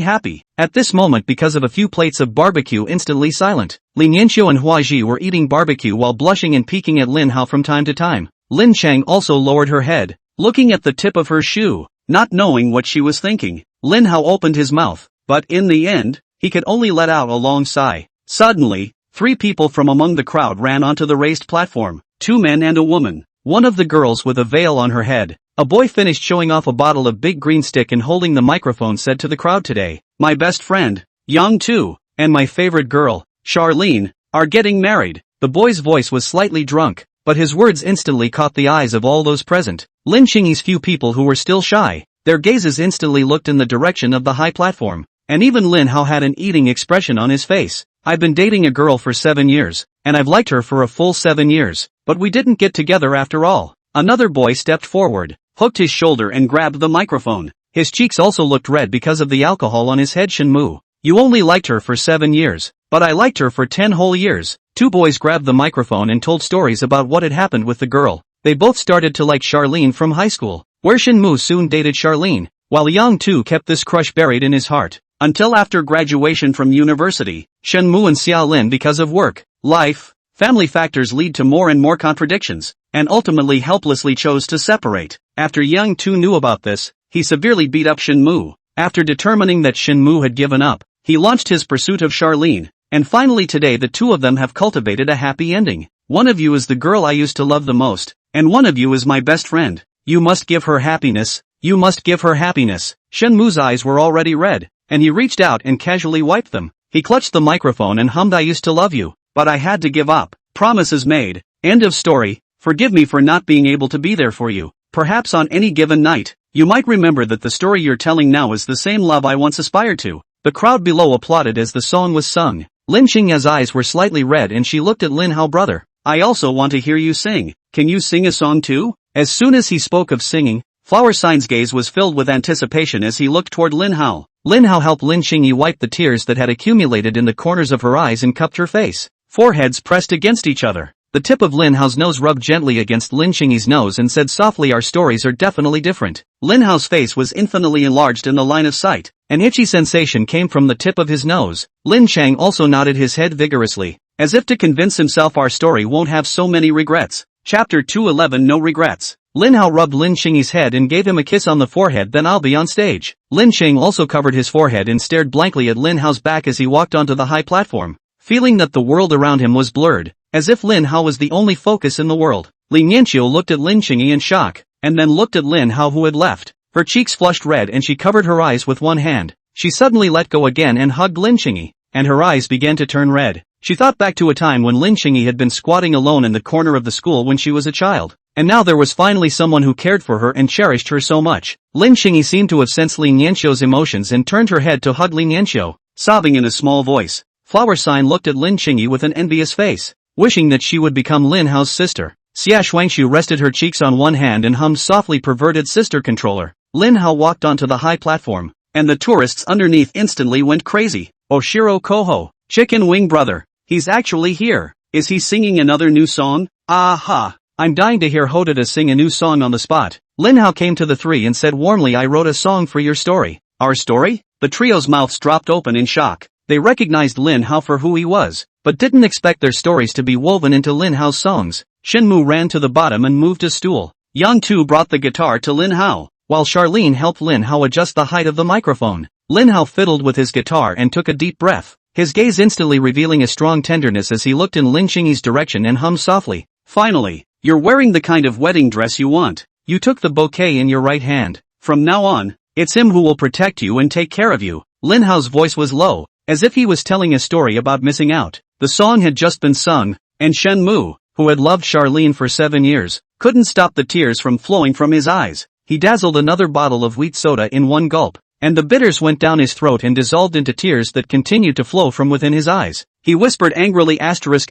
happy, at this moment because of a few plates of barbecue, instantly silent. Li Nianxiu and Huaji were eating barbecue while blushing and peeking at Lin Hao from time to time. Lin Chang also lowered her head, looking at the tip of her shoe, not knowing what she was thinking. Lin Hao opened his mouth, but in the end, he could only let out a long sigh. Suddenly, 3 people from among the crowd ran onto the raised platform, 2 men and a woman. One of the girls with a veil on her head. A boy finished showing off a bottle of Big Green Stick and holding the microphone said to the crowd, "Today, my best friend, Yang Tu, and my favorite girl, Charlene, are getting married." The boy's voice was slightly drunk, but his words instantly caught the eyes of all those present. Lin Xingyi's few people who were still shy, their gazes instantly looked in the direction of the high platform, and even Lin Hao had an eating expression on his face. "I've been dating a girl for 7 years, and I've liked her for a full 7 years, but we didn't get together after all." Another boy stepped forward, hooked his shoulder and grabbed the microphone. His cheeks also looked red because of the alcohol on his head. "Shenmu, you only liked her for 7 years, but I liked her for 10 whole years." 2 boys grabbed the microphone and told stories about what had happened with the girl. They both started to like Charlene from high school, where Shenmu soon dated Charlene, while Yang Tu kept this crush buried in his heart. Until after graduation from university, Shenmu and Xiaolin, because of work, life, family factors lead to more and more contradictions, and ultimately helplessly chose to separate. After Yang Tu knew about this, he severely beat up Shenmu. After determining that Shenmu had given up, he launched his pursuit of Charlene, and finally today the 2 of them have cultivated a happy ending. "One of you is the girl I used to love the most, and one of you is my best friend. You must give her happiness, you must give her happiness." Shenmu's eyes were already red, and he reached out and casually wiped them. He clutched the microphone and hummed, "I used to love you, but I had to give up. Promises made. End of story. Forgive me for not being able to be there for you. Perhaps on any given night, you might remember that the story you're telling now is the same love I once aspired to." The crowd below applauded as the song was sung. Lin Xingya's eyes were slightly red and she looked at Lin Hao. "Brother, I also want to hear you sing. Can you sing a song too?" As soon as he spoke of singing, Flower Sign's gaze was filled with anticipation as he looked toward Lin Hao. Lin Hao helped Lin Xingyi wipe the tears that had accumulated in the corners of her eyes and cupped her face. Foreheads pressed against each other. The tip of Lin Hao's nose rubbed gently against Lin Xingyi's nose and said softly, "Our stories are definitely different." Lin Hao's face was infinitely enlarged in the line of sight. An itchy sensation came from the tip of his nose. Lin Chang also nodded his head vigorously, as if to convince himself our story won't have so many regrets. Chapter 211, No Regrets. Lin Hao rubbed Lin Xingyi's head and gave him a kiss on the forehead. Then I'll be on stage. Lin Xing also covered his forehead and stared blankly at Lin Hao's back as he walked onto the high platform, feeling that the world around him was blurred, as if Lin Hao was the only focus in the world. Li Nianqiu looked at Lin Xingyi in shock, and then looked at Lin Hao who had left. Her cheeks flushed red and she covered her eyes with one hand. She suddenly let go again and hugged Lin Xingyi, and her eyes began to turn red. She thought back to a time when Lin Xingyi had been squatting alone in the corner of the school when she was a child. And now there was finally someone who cared for her and cherished her so much. Lin Xingyi seemed to have sensed Li Nianqiu's emotions and turned her head to hug Li Nianqiu, sobbing in a small voice. Flower Sign looked at Lin Xingyi with an envious face, wishing that she would become Lin Hao's sister. Xia Shuangshu rested her cheeks on one hand and hummed softly perverted sister controller. Lin Hao walked onto the high platform, and the tourists underneath instantly went crazy. Oshiro Koho, chicken wing brother, he's actually here. Is he singing another new song? Aha! I'm dying to hear Hodada sing a new song on the spot. Lin Hao came to the three and said warmly, I wrote a song for your story. Our story? The trio's mouths dropped open in shock. They recognized Lin Hao for who he was, but didn't expect their stories to be woven into Lin Hao's songs. Shenmu ran to the bottom and moved a stool. Yang Tu brought the guitar to Lin Hao, while Charlene helped Lin Hao adjust the height of the microphone. Lin Hao fiddled with his guitar and took a deep breath, his gaze instantly revealing a strong tenderness as he looked in Lin Xingyi's direction and hummed softly. Finally, you're wearing the kind of wedding dress you want. You took the bouquet in your right hand. From now on, it's him who will protect you and take care of you. Lin Hao's voice was low, as if he was telling a story about missing out. The song had just been sung, and Shen Mu, who had loved Charlene for 7 years, couldn't stop the tears from flowing from his eyes. He dazzled another bottle of wheat soda in one gulp, and the bitters went down his throat and dissolved into tears that continued to flow from within his eyes. He whispered angrily asterisk.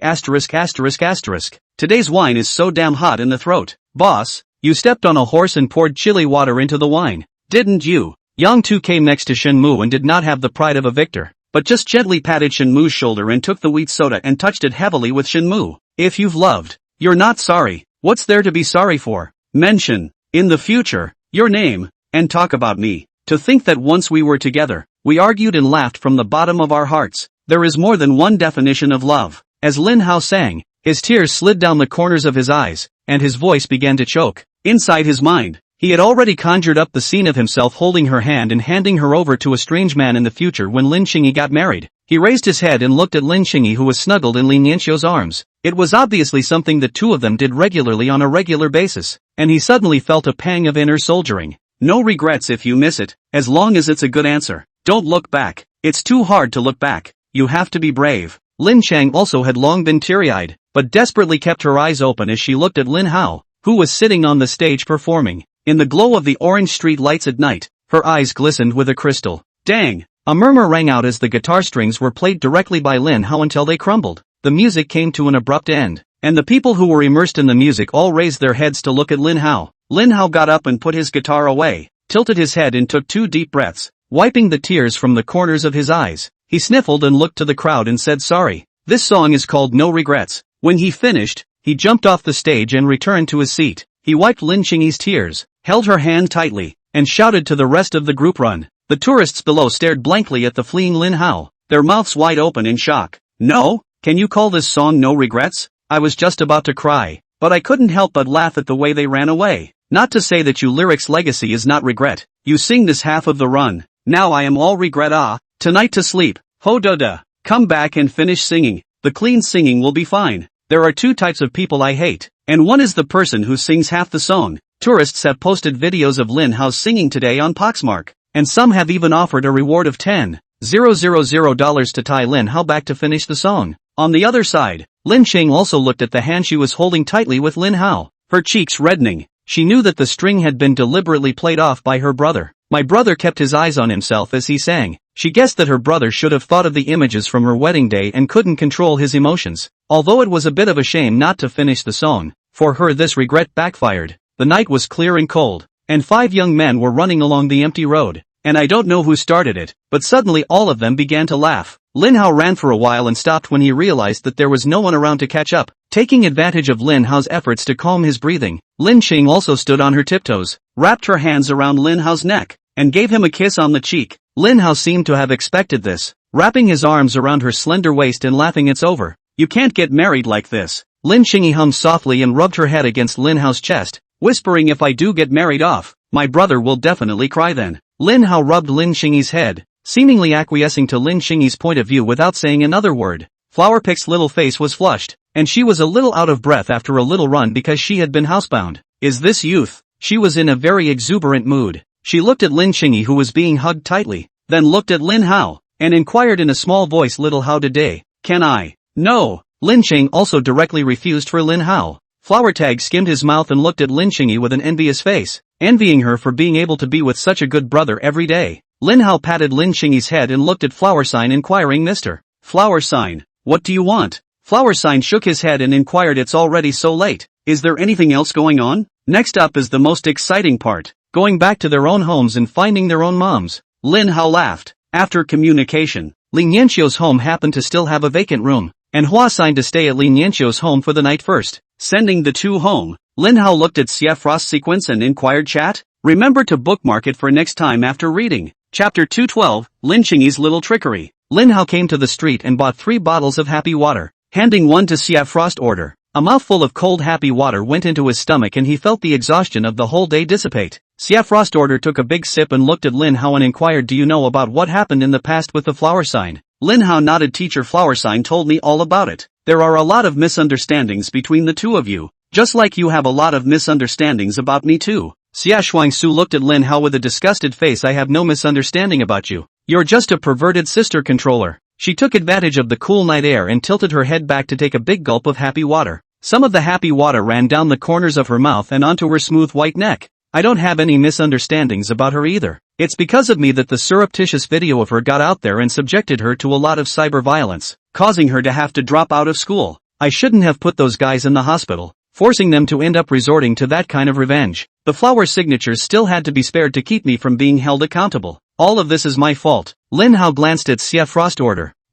Today's wine is so damn hot in the throat. Boss, you stepped on a horse and poured chili water into the wine, didn't you? Yang Tu came next to Shen Mu and did not have the pride of a victor, but just gently patted Shen Mu's shoulder and took the wheat soda and touched it heavily with Shen Mu. If you've loved, you're not sorry. What's there to be sorry for? Mention, in the future, your name, and talk about me. To think that once we were together, we argued and laughed from the bottom of our hearts. There is more than one definition of love. As Lin Hao sang, his tears slid down the corners of his eyes, and his voice began to choke. Inside his mind, he had already conjured up the scene of himself holding her hand and handing her over to a strange man in the future when Lin Xingyi got married. He raised his head and looked at Lin Xingyi, who was snuggled in Li Nianqiu's arms. It was obviously something the two of them did regularly on a regular basis, and he suddenly felt a pang of inner soldiering. No regrets if you miss it, as long as it's a good answer. Don't look back. It's too hard to look back. You have to be brave. Lin Chang also had long been teary-eyed, but desperately kept her eyes open as she looked at Lin Hao, who was sitting on the stage performing. In the glow of the orange street lights at night, her eyes glistened with a crystal. Dang! A murmur rang out as the guitar strings were played directly by Lin Hao until they crumbled. The music came to an abrupt end, and the people who were immersed in the music all raised their heads to look at Lin Hao. Lin Hao got up and put his guitar away, tilted his head and took 2 deep breaths, wiping the tears from the corners of his eyes. He sniffled and looked to the crowd and said sorry. This song is called No Regrets. When he finished, he jumped off the stage and returned to his seat. He wiped Lin Xingyi's tears, held her hand tightly, and shouted to the rest of the group, run. The tourists below stared blankly at the fleeing Lin Hao, their mouths wide open in shock. No? Can you call this song No Regrets? I was just about to cry, but I couldn't help but laugh at the way they ran away. Not to say that you lyrics' legacy is not regret. You sing this half of the run. Now I am all regret. Tonight to sleep. Ho-da-da. Come back and finish singing. The clean singing will be fine. There are 2 types of people I hate, and one is the person who sings half the song. Tourists have posted videos of Lin Hao singing today on Poxmark, and some have even offered a reward of $10,000 to tie Lin Hao back to finish the song. On the other side, Lin Xing also looked at the hand she was holding tightly with Lin Hao, her cheeks reddening. She knew that the string had been deliberately played off by her brother. My brother kept his eyes on himself as he sang. She guessed that her brother should have thought of the images from her wedding day and couldn't control his emotions. Although it was a bit of a shame not to finish the song, for her this regret backfired. The night was clear and cold, and 5 young men were running along the empty road, and I don't know who started it, but suddenly all of them began to laugh. Lin Hao ran for a while and stopped when he realized that there was no one around to catch up. Taking advantage of Lin Hao's efforts to calm his breathing, Lin Xing also stood on her tiptoes, wrapped her hands around Lin Hao's neck, and gave him a kiss on the cheek. Lin Hao seemed to have expected this, wrapping his arms around her slender waist and laughing. It's over. You can't get married like this. Lin Xingyi hummed softly and rubbed her head against Lin Hao's chest, whispering, if I do get married off, my brother will definitely cry then. Lin Hao rubbed Lin Xingyi's head, seemingly acquiescing to Lin Xingyi's point of view without saying another word. Flower Pick's little face was flushed, and she was a little out of breath after a little run because she had been housebound. Is this youth? She was in a very exuberant mood. She looked at Lin Xingyi, who was being hugged tightly, then looked at Lin Hao, and inquired in a small voice, little Hao today, can I? No. Lin Xing also directly refused for Lin Hao. Flower Tag skimmed his mouth and looked at Lin Xingyi with an envious face, envying her for being able to be with such a good brother every day. Lin Hao patted Lin Xingyi's head and looked at Flower Sign, inquiring, Mr. Flower Sign, what do you want? Flower Sign shook his head and inquired, it's already so late. Is there anything else going on? Next up is the most exciting part, going back to their own homes and finding their own moms. Lin Hao laughed. After communication, Li Nianxiu's home happened to still have a vacant room, and Hua signed to stay at Li Nianxiu's home for the night first. Sending the two home, Lin Hao looked at Xie Frost's sequence and inquired, chat? Remember to bookmark it for next time after reading. Chapter 212, Lin Xingyi's Little Trickery. Lin Hao came to the street and bought 3 bottles of happy water, handing one to Xie Frost. Order. A mouthful of cold happy water went into his stomach and he felt the exhaustion of the whole day dissipate. Xie Frost took a big sip and looked at Lin Hao and inquired, do you know about what happened in the past with the Flower Sign? Lin Hao nodded. Teacher Flower Sign told me all about it. There are a lot of misunderstandings between the two of you, just like you have a lot of misunderstandings about me too. Xia Shuangsu looked at Lin Hao with a disgusted face. I have no misunderstanding about you. You're just a perverted sister controller. She took advantage of the cool night air and tilted her head back to take a big gulp of happy water. Some of the happy water ran down the corners of her mouth and onto her smooth white neck. I don't have any misunderstandings about her either. It's because of me that the surreptitious video of her got out there and subjected her to a lot of cyber violence, causing her to have to drop out of school. I shouldn't have put those guys in the hospital, forcing them to end up resorting to that kind of revenge. The flower signatures still had to be spared to keep me from being held accountable. All of this is my fault. Lin Hao glanced at Xie Frost.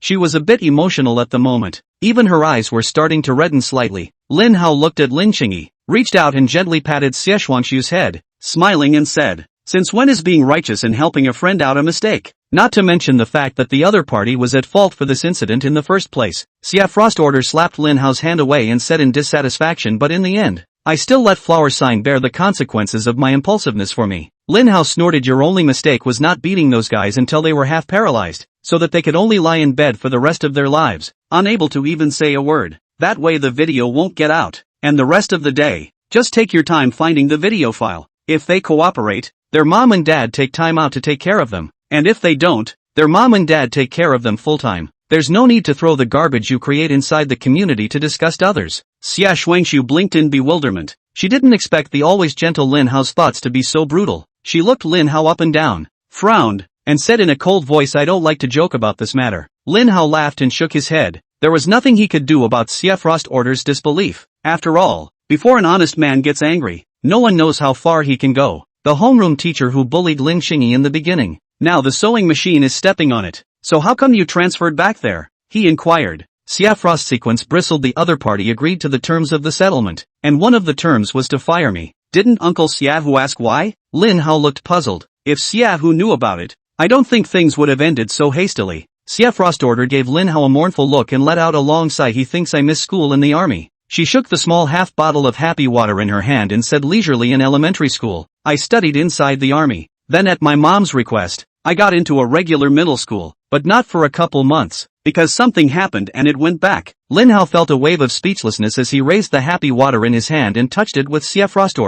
She was a bit emotional at the moment. Even her eyes were starting to redden slightly. Lin Hao looked at Lin Xingyi, reached out and gently patted Xie Shuangshu's head, smiling and said, since when is being righteous and helping a friend out a mistake? Not to mention the fact that the other party was at fault for this incident in the first place. Xie Frost slapped Lin Hao's hand away and said in dissatisfaction, but in the end, I still let Flower Sign bear the consequences of my impulsiveness for me. Lin Hao snorted. Your only mistake was not beating those guys until they were half paralyzed, so that they could only lie in bed for the rest of their lives, unable to even say a word. That way the video won't get out. And the rest of the day, just take your time finding the video file. If they cooperate, their mom and dad take time out to take care of them. And if they don't, their mom and dad take care of them full-time. There's no need to throw the garbage you create inside the community to disgust others. Xia Shuangshu blinked in bewilderment. She didn't expect the always gentle Lin Hao's thoughts to be so brutal. She looked Lin Hao up and down, frowned, and said in a cold voice, I don't like to joke about this matter. Lin Hao laughed and shook his head. There was nothing he could do about Xie Frost's disbelief. After all, before an honest man gets angry, no one knows how far he can go. The homeroom teacher who bullied Lin Xingyi in the beginning, now the sewing machine is stepping on it. So how come you transferred back there? He inquired. Xie Frost's sequence bristled. The other party agreed to the terms of the settlement, and one of the terms was to fire me. Didn't Uncle Xiaohu ask why? Lin Hao looked puzzled. If Xiaohu knew about it, I don't think things would have ended so hastily. Xie Frost gave Lin Hao a mournful look and let out a long sigh. He thinks I miss school and the army. She shook the small half bottle of happy water in her hand and said leisurely, in elementary school, I studied inside the army. Then at my mom's request, I got into a regular middle school, but not for a couple months, because something happened and it went back. Lin Hao felt a wave of speechlessness as he raised the happy water in his hand and touched it with Xie Frost,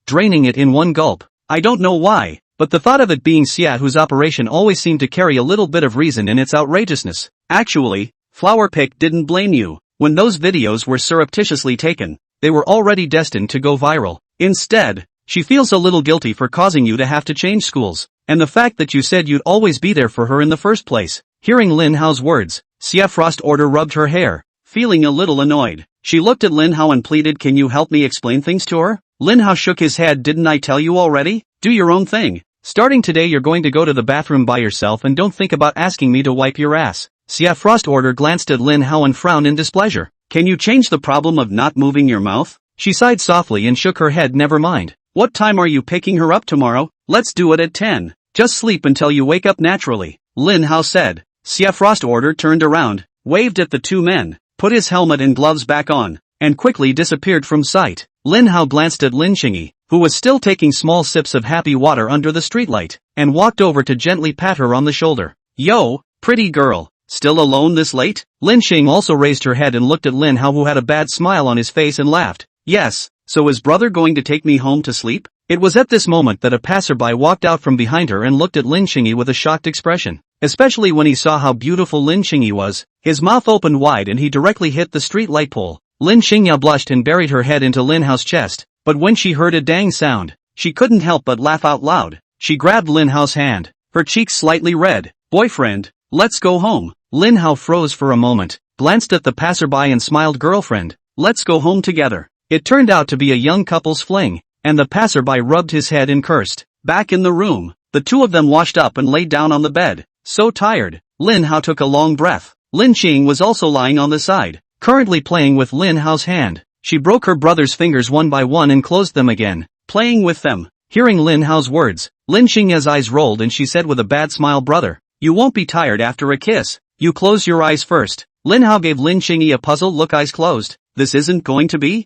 draining it in one gulp. I don't know why, but the thought of it being Xia whose operation always seemed to carry a little bit of reason in its outrageousness. Actually, Flower Pick didn't blame you. When those videos were surreptitiously taken, they were already destined to go viral. Instead, she feels a little guilty for causing you to have to change schools, and the fact that you said you'd always be there for her in the first place. Hearing Lin Hao's words, Xie Frost rubbed her hair, feeling a little annoyed. She looked at Lin Hao and pleaded, can you help me explain things to her? Lin Hao shook his head. Didn't I tell you already? Do your own thing. Starting today you're going to go to the bathroom by yourself and don't think about asking me to wipe your ass. Xie Frost glanced at Lin Hao and frowned in displeasure. Can you change the problem of not moving your mouth? She sighed softly and shook her head. Never mind. What time are you picking her up tomorrow? Let's do it at 10. Just sleep until you wake up naturally, Lin Hao said. Xie Frost turned around, waved at the two men, put his helmet and gloves back on, and quickly disappeared from sight. Lin Hao glanced at Lin Xingyi, who was still taking small sips of happy water under the streetlight, and walked over to gently pat her on the shoulder. "Yo, pretty girl, still alone this late?" Lin Xing also raised her head and looked at Lin Hao, who had a bad smile on his face, and laughed. "Yes, so is brother going to take me home to sleep?" It was at this moment that a passerby walked out from behind her and looked at Lin Xingyi with a shocked expression. Especially when he saw how beautiful Lin Xingyi was, his mouth opened wide and he directly hit the street light pole. Lin Xingya blushed and buried her head into Lin Hao's chest, but when she heard a dang sound, she couldn't help but laugh out loud. She grabbed Lin Hao's hand, her cheeks slightly red. "Boyfriend, let's go home." Lin Hao froze for a moment, glanced at the passerby and smiled. "Girlfriend, let's go home together." It turned out to be a young couple's fling, and the passerby rubbed his head and cursed. Back in the room, the two of them washed up and lay down on the bed. So tired, Lin Hao took a long breath. Lin Qing was also lying on the side, currently playing with Lin Hao's hand. She broke her brother's fingers one by one and closed them again, playing with them. Hearing Lin Hao's words, Lin Xingya's eyes rolled and she said with a bad smile, "Brother, you won't be tired after a kiss. You close your eyes first." Lin Hao gave Lin Xingyi a puzzled look. "Eyes closed? This isn't going to be?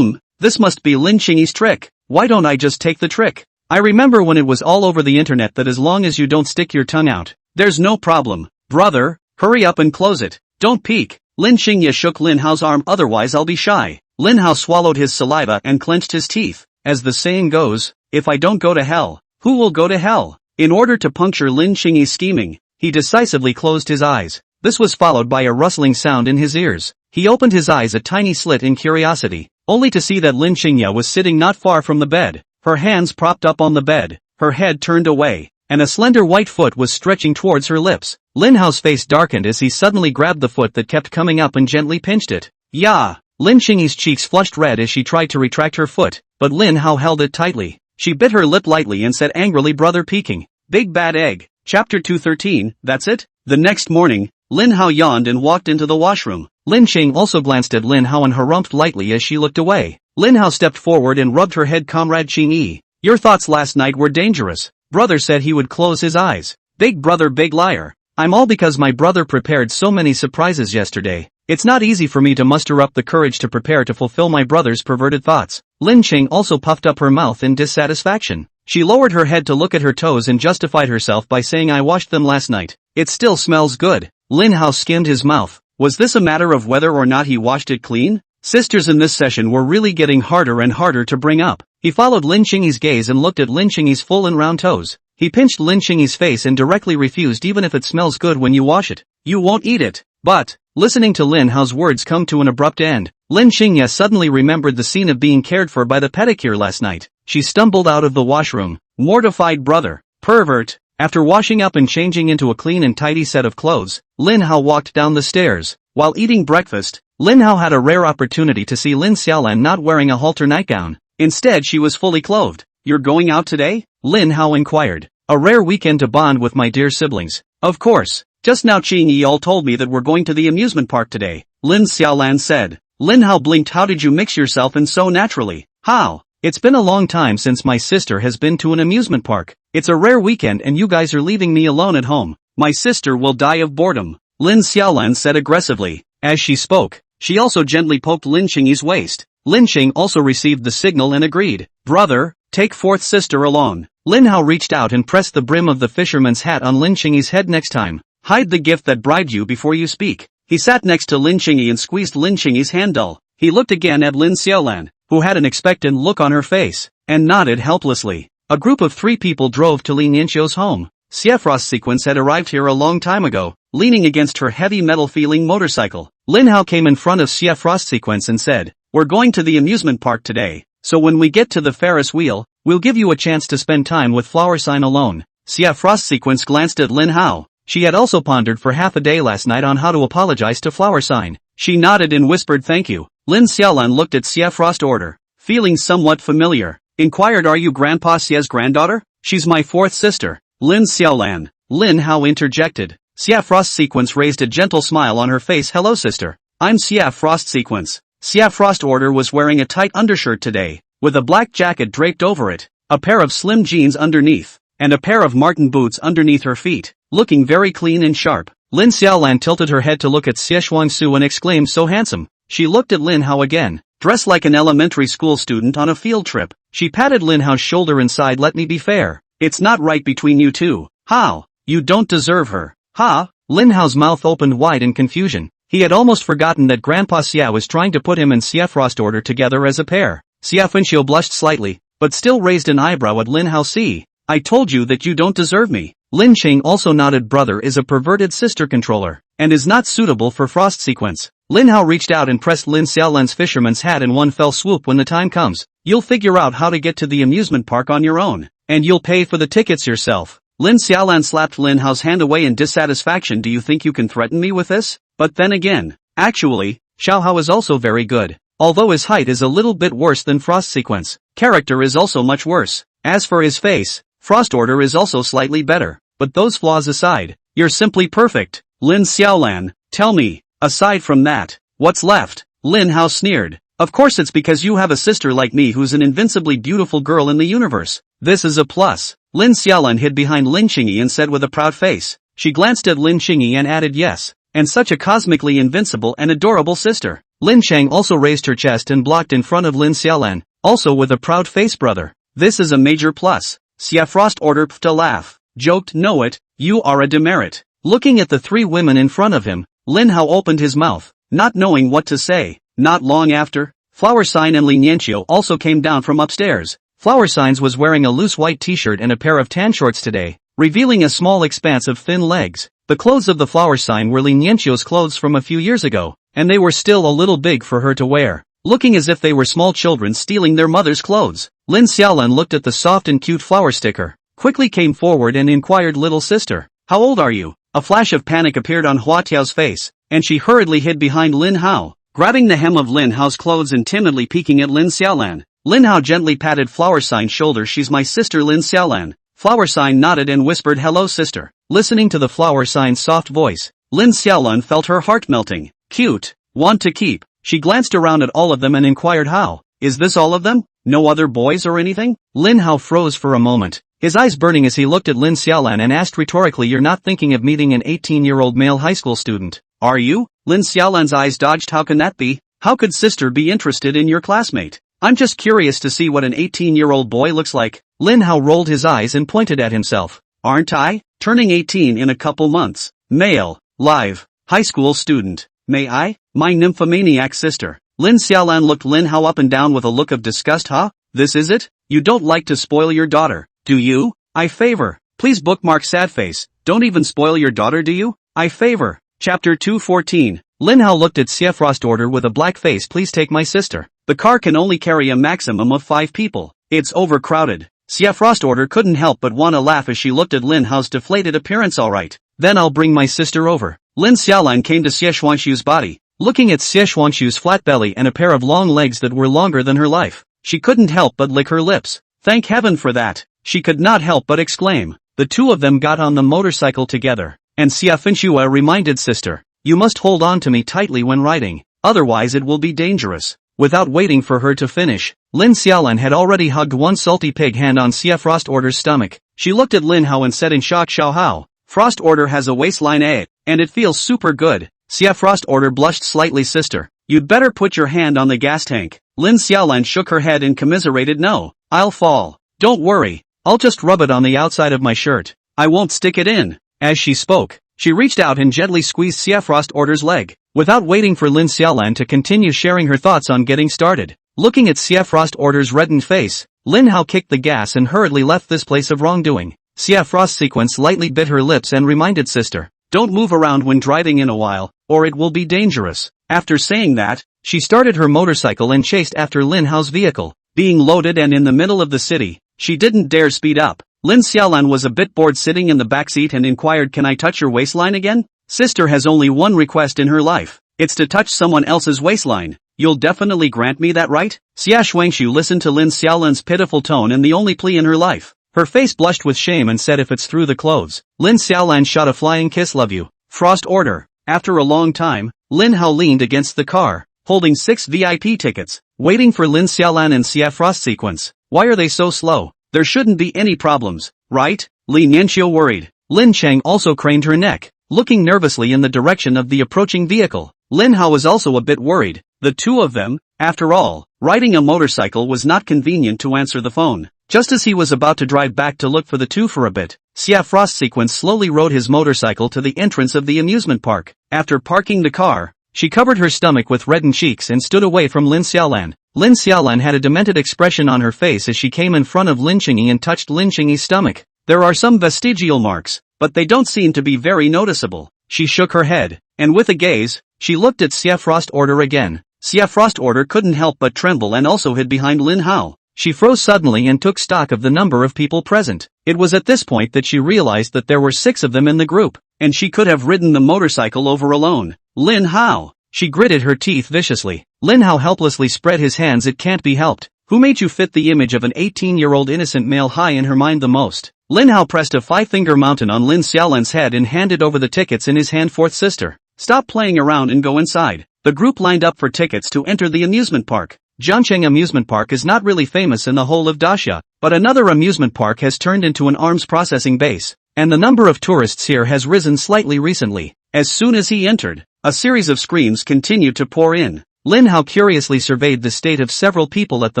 This must be Lin Xingyi's trick. Why don't I just take the trick? I remember when it was all over the internet that as long as you don't stick your tongue out, there's no problem. Brother, hurry up and close it. Don't peek." Lin Xingya shook Lin Hao's arm. "Otherwise I'll be shy." Lin Hao swallowed his saliva and clenched his teeth. As the saying goes, if I don't go to hell, who will go to hell? In order to puncture Lin Xingyi's scheming, he decisively closed his eyes. This was followed by a rustling sound in his ears. He opened his eyes a tiny slit in curiosity, only to see that Lin Xingya was sitting not far from the bed, her hands propped up on the bed, her head turned away, and a slender white foot was stretching towards her lips. Lin Hao's face darkened as he suddenly grabbed the foot that kept coming up and gently pinched it. "Yeah!" Lin Xingyi's cheeks flushed red as she tried to retract her foot, but Lin Hao held it tightly. She bit her lip lightly and said angrily, "Brother peeking. Big bad egg." Chapter 213, that's it? The next morning, Lin Hao yawned and walked into the washroom. Lin Xing also glanced at Lin Hao and harumphed lightly as she looked away. Lin Hao stepped forward and rubbed her head. "Comrade Xing Yi, your thoughts last night were dangerous. Brother said he would close his eyes. Big brother, big liar. I'm all because my brother prepared so many surprises yesterday. It's not easy for me to muster up the courage to prepare to fulfill my brother's perverted thoughts." Lin Xing also puffed up her mouth in dissatisfaction. She lowered her head to look at her toes and justified herself by saying, "I washed them last night. It still smells good." Lin Hao skimmed his mouth. Was this a matter of whether or not he washed it clean? Sisters in this session were really getting harder and harder to bring up. He followed Lin Xingyi's gaze and looked at Lin Xingyi's full and round toes. He pinched Lin Xingyi's face and directly refused. "Even if it smells good when you wash it, you won't eat it." But, listening to Lin Hao's words come to an abrupt end, Lin Xingya suddenly remembered the scene of being cared for by the pedicure last night. She stumbled out of the washroom, mortified. "Brother, pervert." After washing up and changing into a clean and tidy set of clothes, Lin Hao walked down the stairs. While eating breakfast, Lin Hao had a rare opportunity to see Lin Xiaolan not wearing a halter nightgown. Instead she was fully clothed. "You're going out today?" Lin Hao inquired. "A rare weekend to bond with my dear siblings." "Of course. Just now Qing Yi all told me that we're going to the amusement park today," Lin Xiaolan said. Lin Hao blinked. "How did you mix yourself in so naturally?" "How? It's been a long time since my sister has been to an amusement park. It's a rare weekend and you guys are leaving me alone at home. My sister will die of boredom," Lin Xiaolan said aggressively. As she spoke, she also gently poked Lin Xingyi's waist. Lin Xing also received the signal and agreed. "Brother, take fourth sister along." Lin Hao reached out and pressed the brim of the fisherman's hat on Lin Xingyi's head. "Next time, hide the gift that bribed you before you speak." He sat next to Lin Xingyi and squeezed Lin Xingyi's hand dull. He looked again at Lin Xiaolan, who had an expectant look on her face, and nodded helplessly. A group of 3 people drove to Lin Yanqiu's home. Xiefrost Sequence had arrived here a long time ago, leaning against her heavy metal-feeling motorcycle. Lin Hao came in front of Xiefrost Sequence and said, "We're going to the amusement park today, so when we get to the Ferris wheel, we'll give you a chance to spend time with Flower Sign alone." Xiefrost Sequence glanced at Lin Hao. She had also pondered for half a day last night on how to apologize to Flower Sign. She nodded and whispered thank you. Lin Xiaolan looked at Xiefrost Order, feeling somewhat familiar. Inquired, "Are you Grandpa Xia's granddaughter?" "She's my 4th sister." Lin Xiaolan. Lin Hao interjected. Xiefrost Sequence raised a gentle smile on her face. "Hello sister. I'm Xiefrost Sequence." Xiefrost Order was wearing a tight undershirt today, with a black jacket draped over it, a pair of slim jeans underneath, and a pair of marten boots underneath her feet, looking very clean and sharp. Lin Xiaolan tilted her head to look at Xie Shuangsu and exclaimed, "So handsome." She looked at Lin Hao again, dressed like an elementary school student on a field trip. She patted Lin Hao's shoulder and sighed, let me be fair. It's not right between you two. How? You don't deserve her. Ha? Lin Hao's mouth opened wide in confusion. He had almost forgotten that Grandpa Xia was trying to put him and Xia Frost Order together as a pair. Xia Fenxiu blushed slightly, but still raised an eyebrow at Lin Hao. See, I told you that you don't deserve me. Lin Cheng also nodded. Brother is a perverted sister controller, and is not suitable for Frost sequence. Lin Hao reached out and pressed Lin Xiaolan's fisherman's hat in one fell swoop. When the time comes, you'll figure out how to get to the amusement park on your own, and you'll pay for the tickets yourself. Lin Xiaolan slapped Lin Hao's hand away in dissatisfaction. Do you think you can threaten me with this? But then again, actually, Xiao Hao is also very good. Although his height is a little bit worse than Frost sequence, character is also much worse. As for his face, Frost Order is also slightly better. But those flaws aside, you're simply perfect. Lin Xiaolan, tell me, aside from that, what's left? Lin Hao sneered. Of course it's because you have a sister like me who's an invincibly beautiful girl in the universe. This is a plus. Lin Xiaolan hid behind Lin Qingyi and said with a proud face. She glanced at Lin Qingyi and added yes. And such a cosmically invincible and adorable sister. Lin Cheng also raised her chest and blocked in front of Lin Xiaolan, also with a proud face. Brother, this is a major plus. Xia Frost Order to laugh. Joked, know it, you are a demerit. Looking at the three women in front of him, Lin Hao opened his mouth, not knowing what to say. Not long after, Flower Sign and Li Nianqiu also came down from upstairs. Flower Signs was wearing a loose white t-shirt and a pair of tan shorts today, revealing a small expanse of thin legs. The clothes of the Flower Sign were Li Nianqiu's clothes from a few years ago, and they were still a little big for her to wear, looking as if they were small children stealing their mother's clothes. Lin Xiaolan looked at the soft and cute flower sticker, quickly came forward and inquired, little sister, how old are you? A flash of panic appeared on Hua Tiao's face, and she hurriedly hid behind Lin Hao, grabbing the hem of Lin Hao's clothes and timidly peeking at Lin Xiaolan. Lin Hao gently patted Flower Sign's shoulder. She's my sister Lin Xiaolan. Flower Sign nodded and whispered, hello sister. Listening to the Flower Sign's soft voice, Lin Xiaolan felt her heart melting. Cute. Want to keep. She glanced around at all of them and inquired, how? Is this all of them? No other boys or anything? Lin Hao froze for a moment, his eyes burning as he looked at Lin Xiaolan and asked rhetorically, you're not thinking of meeting an 18-year-old male high school student, are you? Lin Xiaolan's eyes dodged. How can that be? How could sister be interested in your classmate? I'm just curious to see what an 18-year-old boy looks like. Lin Hao rolled his eyes and pointed at himself. Aren't I? Turning 18 in a couple months. Male. Live. High school student. May I? My nymphomaniac sister. Lin Xiaolan looked Lin Hao up and down with a look of disgust. Huh? This is it? You don't like to spoil your daughter, do you? I favor. Please bookmark sad face. Don't even spoil your daughter, do you? I favor. Chapter 214. Lin Hao looked at Xia Frost Order with a black face. Please take my sister. The car can only carry a maximum of 5 people. It's overcrowded. Xia Frost Order couldn't help but want to laugh as she looked at Lin Hao's deflated appearance. Alright, then I'll bring my sister over. Lin Xiaolan came to Xie Xuanxu's body, looking at Xie Xuanxu's flat belly and a pair of long legs that were longer than her life. She couldn't help but lick her lips. Thank heaven for that, she could not help but exclaim. The two of them got on the motorcycle together, and Xia Fenxiu reminded sister, you must hold on to me tightly when riding, otherwise it will be dangerous. Without waiting for her to finish, Lin Xiaolan had already hugged one salty pig hand on Xia Frost Order's stomach. She looked at Lin Hao and said in shock, Xiao Hao, Frost Order has a waistline and it feels super good. Xia Frost Order blushed slightly. Sister, you'd better put your hand on the gas tank. Lin Xiaolan shook her head and commiserated. No, I'll fall. Don't worry, I'll just rub it on the outside of my shirt. I won't stick it in. As she spoke, she reached out and gently squeezed Xia Frost Order's leg. Without waiting for Lin Xiaolan to continue sharing her thoughts on getting started, looking at Xia Frost Order's reddened face, Lin Hao kicked the gas and hurriedly left this place of wrongdoing. Xia Frost Sequence lightly bit her lips and reminded sister, don't move around when driving in a while, or it will be dangerous. After saying that, she started her motorcycle and chased after Lin Hao's vehicle. Being loaded and in the middle of the city, she didn't dare speed up. Lin Xiaolan was a bit bored sitting in the backseat and inquired, can I touch your waistline again? Sister has only one request in her life. It's to touch someone else's waistline. You'll definitely grant me that, right? Xia Xuanxu listened to Lin Xiaolan's pitiful tone and the only plea in her life. Her face blushed with shame and said, if it's through the clothes. Lin Xiaolan shot a flying kiss. Love you. Frost Order. After a long time, Lin Hao leaned against the car, holding 6 VIP tickets, waiting for Lin Xiaolan and Xia Frost Sequence. Why are they so slow? There shouldn't be any problems, right? Li Nianqiu worried. Lin Cheng also craned her neck, looking nervously in the direction of the approaching vehicle. Lin Hao was also a bit worried. The two of them, After all, riding a motorcycle was not convenient to answer the phone. Just as he was about to drive back to look for the two for a bit, Frost Sequence slowly rode his motorcycle to the entrance of the amusement park. After parking the car, she covered her stomach with reddened cheeks and stood away from Lin Xiaolan. Lin Xiaolan had a demented expression on her face as she came in front of Lin Qingyi and touched Lin Qingyi's stomach. There are some vestigial marks, but they don't seem to be very noticeable. She shook her head, and with a gaze, she looked at Frost Order again. Frost Order couldn't help but tremble and also hid behind Lin Hao. She froze suddenly and took stock of the number of people present. It was at this point that she realized that there were 6 of them in the group, and she could have ridden the motorcycle over alone. Lin Hao! She gritted her teeth viciously. Lin Hao helplessly spread his hands. It can't be helped. Who made you fit the image of an 18-year-old innocent male high in her mind the most? Lin Hao pressed a 5-finger mountain on Lin Xiaolan's head and handed over the tickets in his hand. Fourth sister, stop playing around and go inside. The group lined up for tickets to enter the amusement park. Jiangcheng Amusement Park is not really famous in the whole of Daxia, but another amusement park has turned into an arms processing base, and the number of tourists here has risen slightly recently. As soon as he entered, a series of screams continued to pour in. Lin Hao curiously surveyed the state of several people at the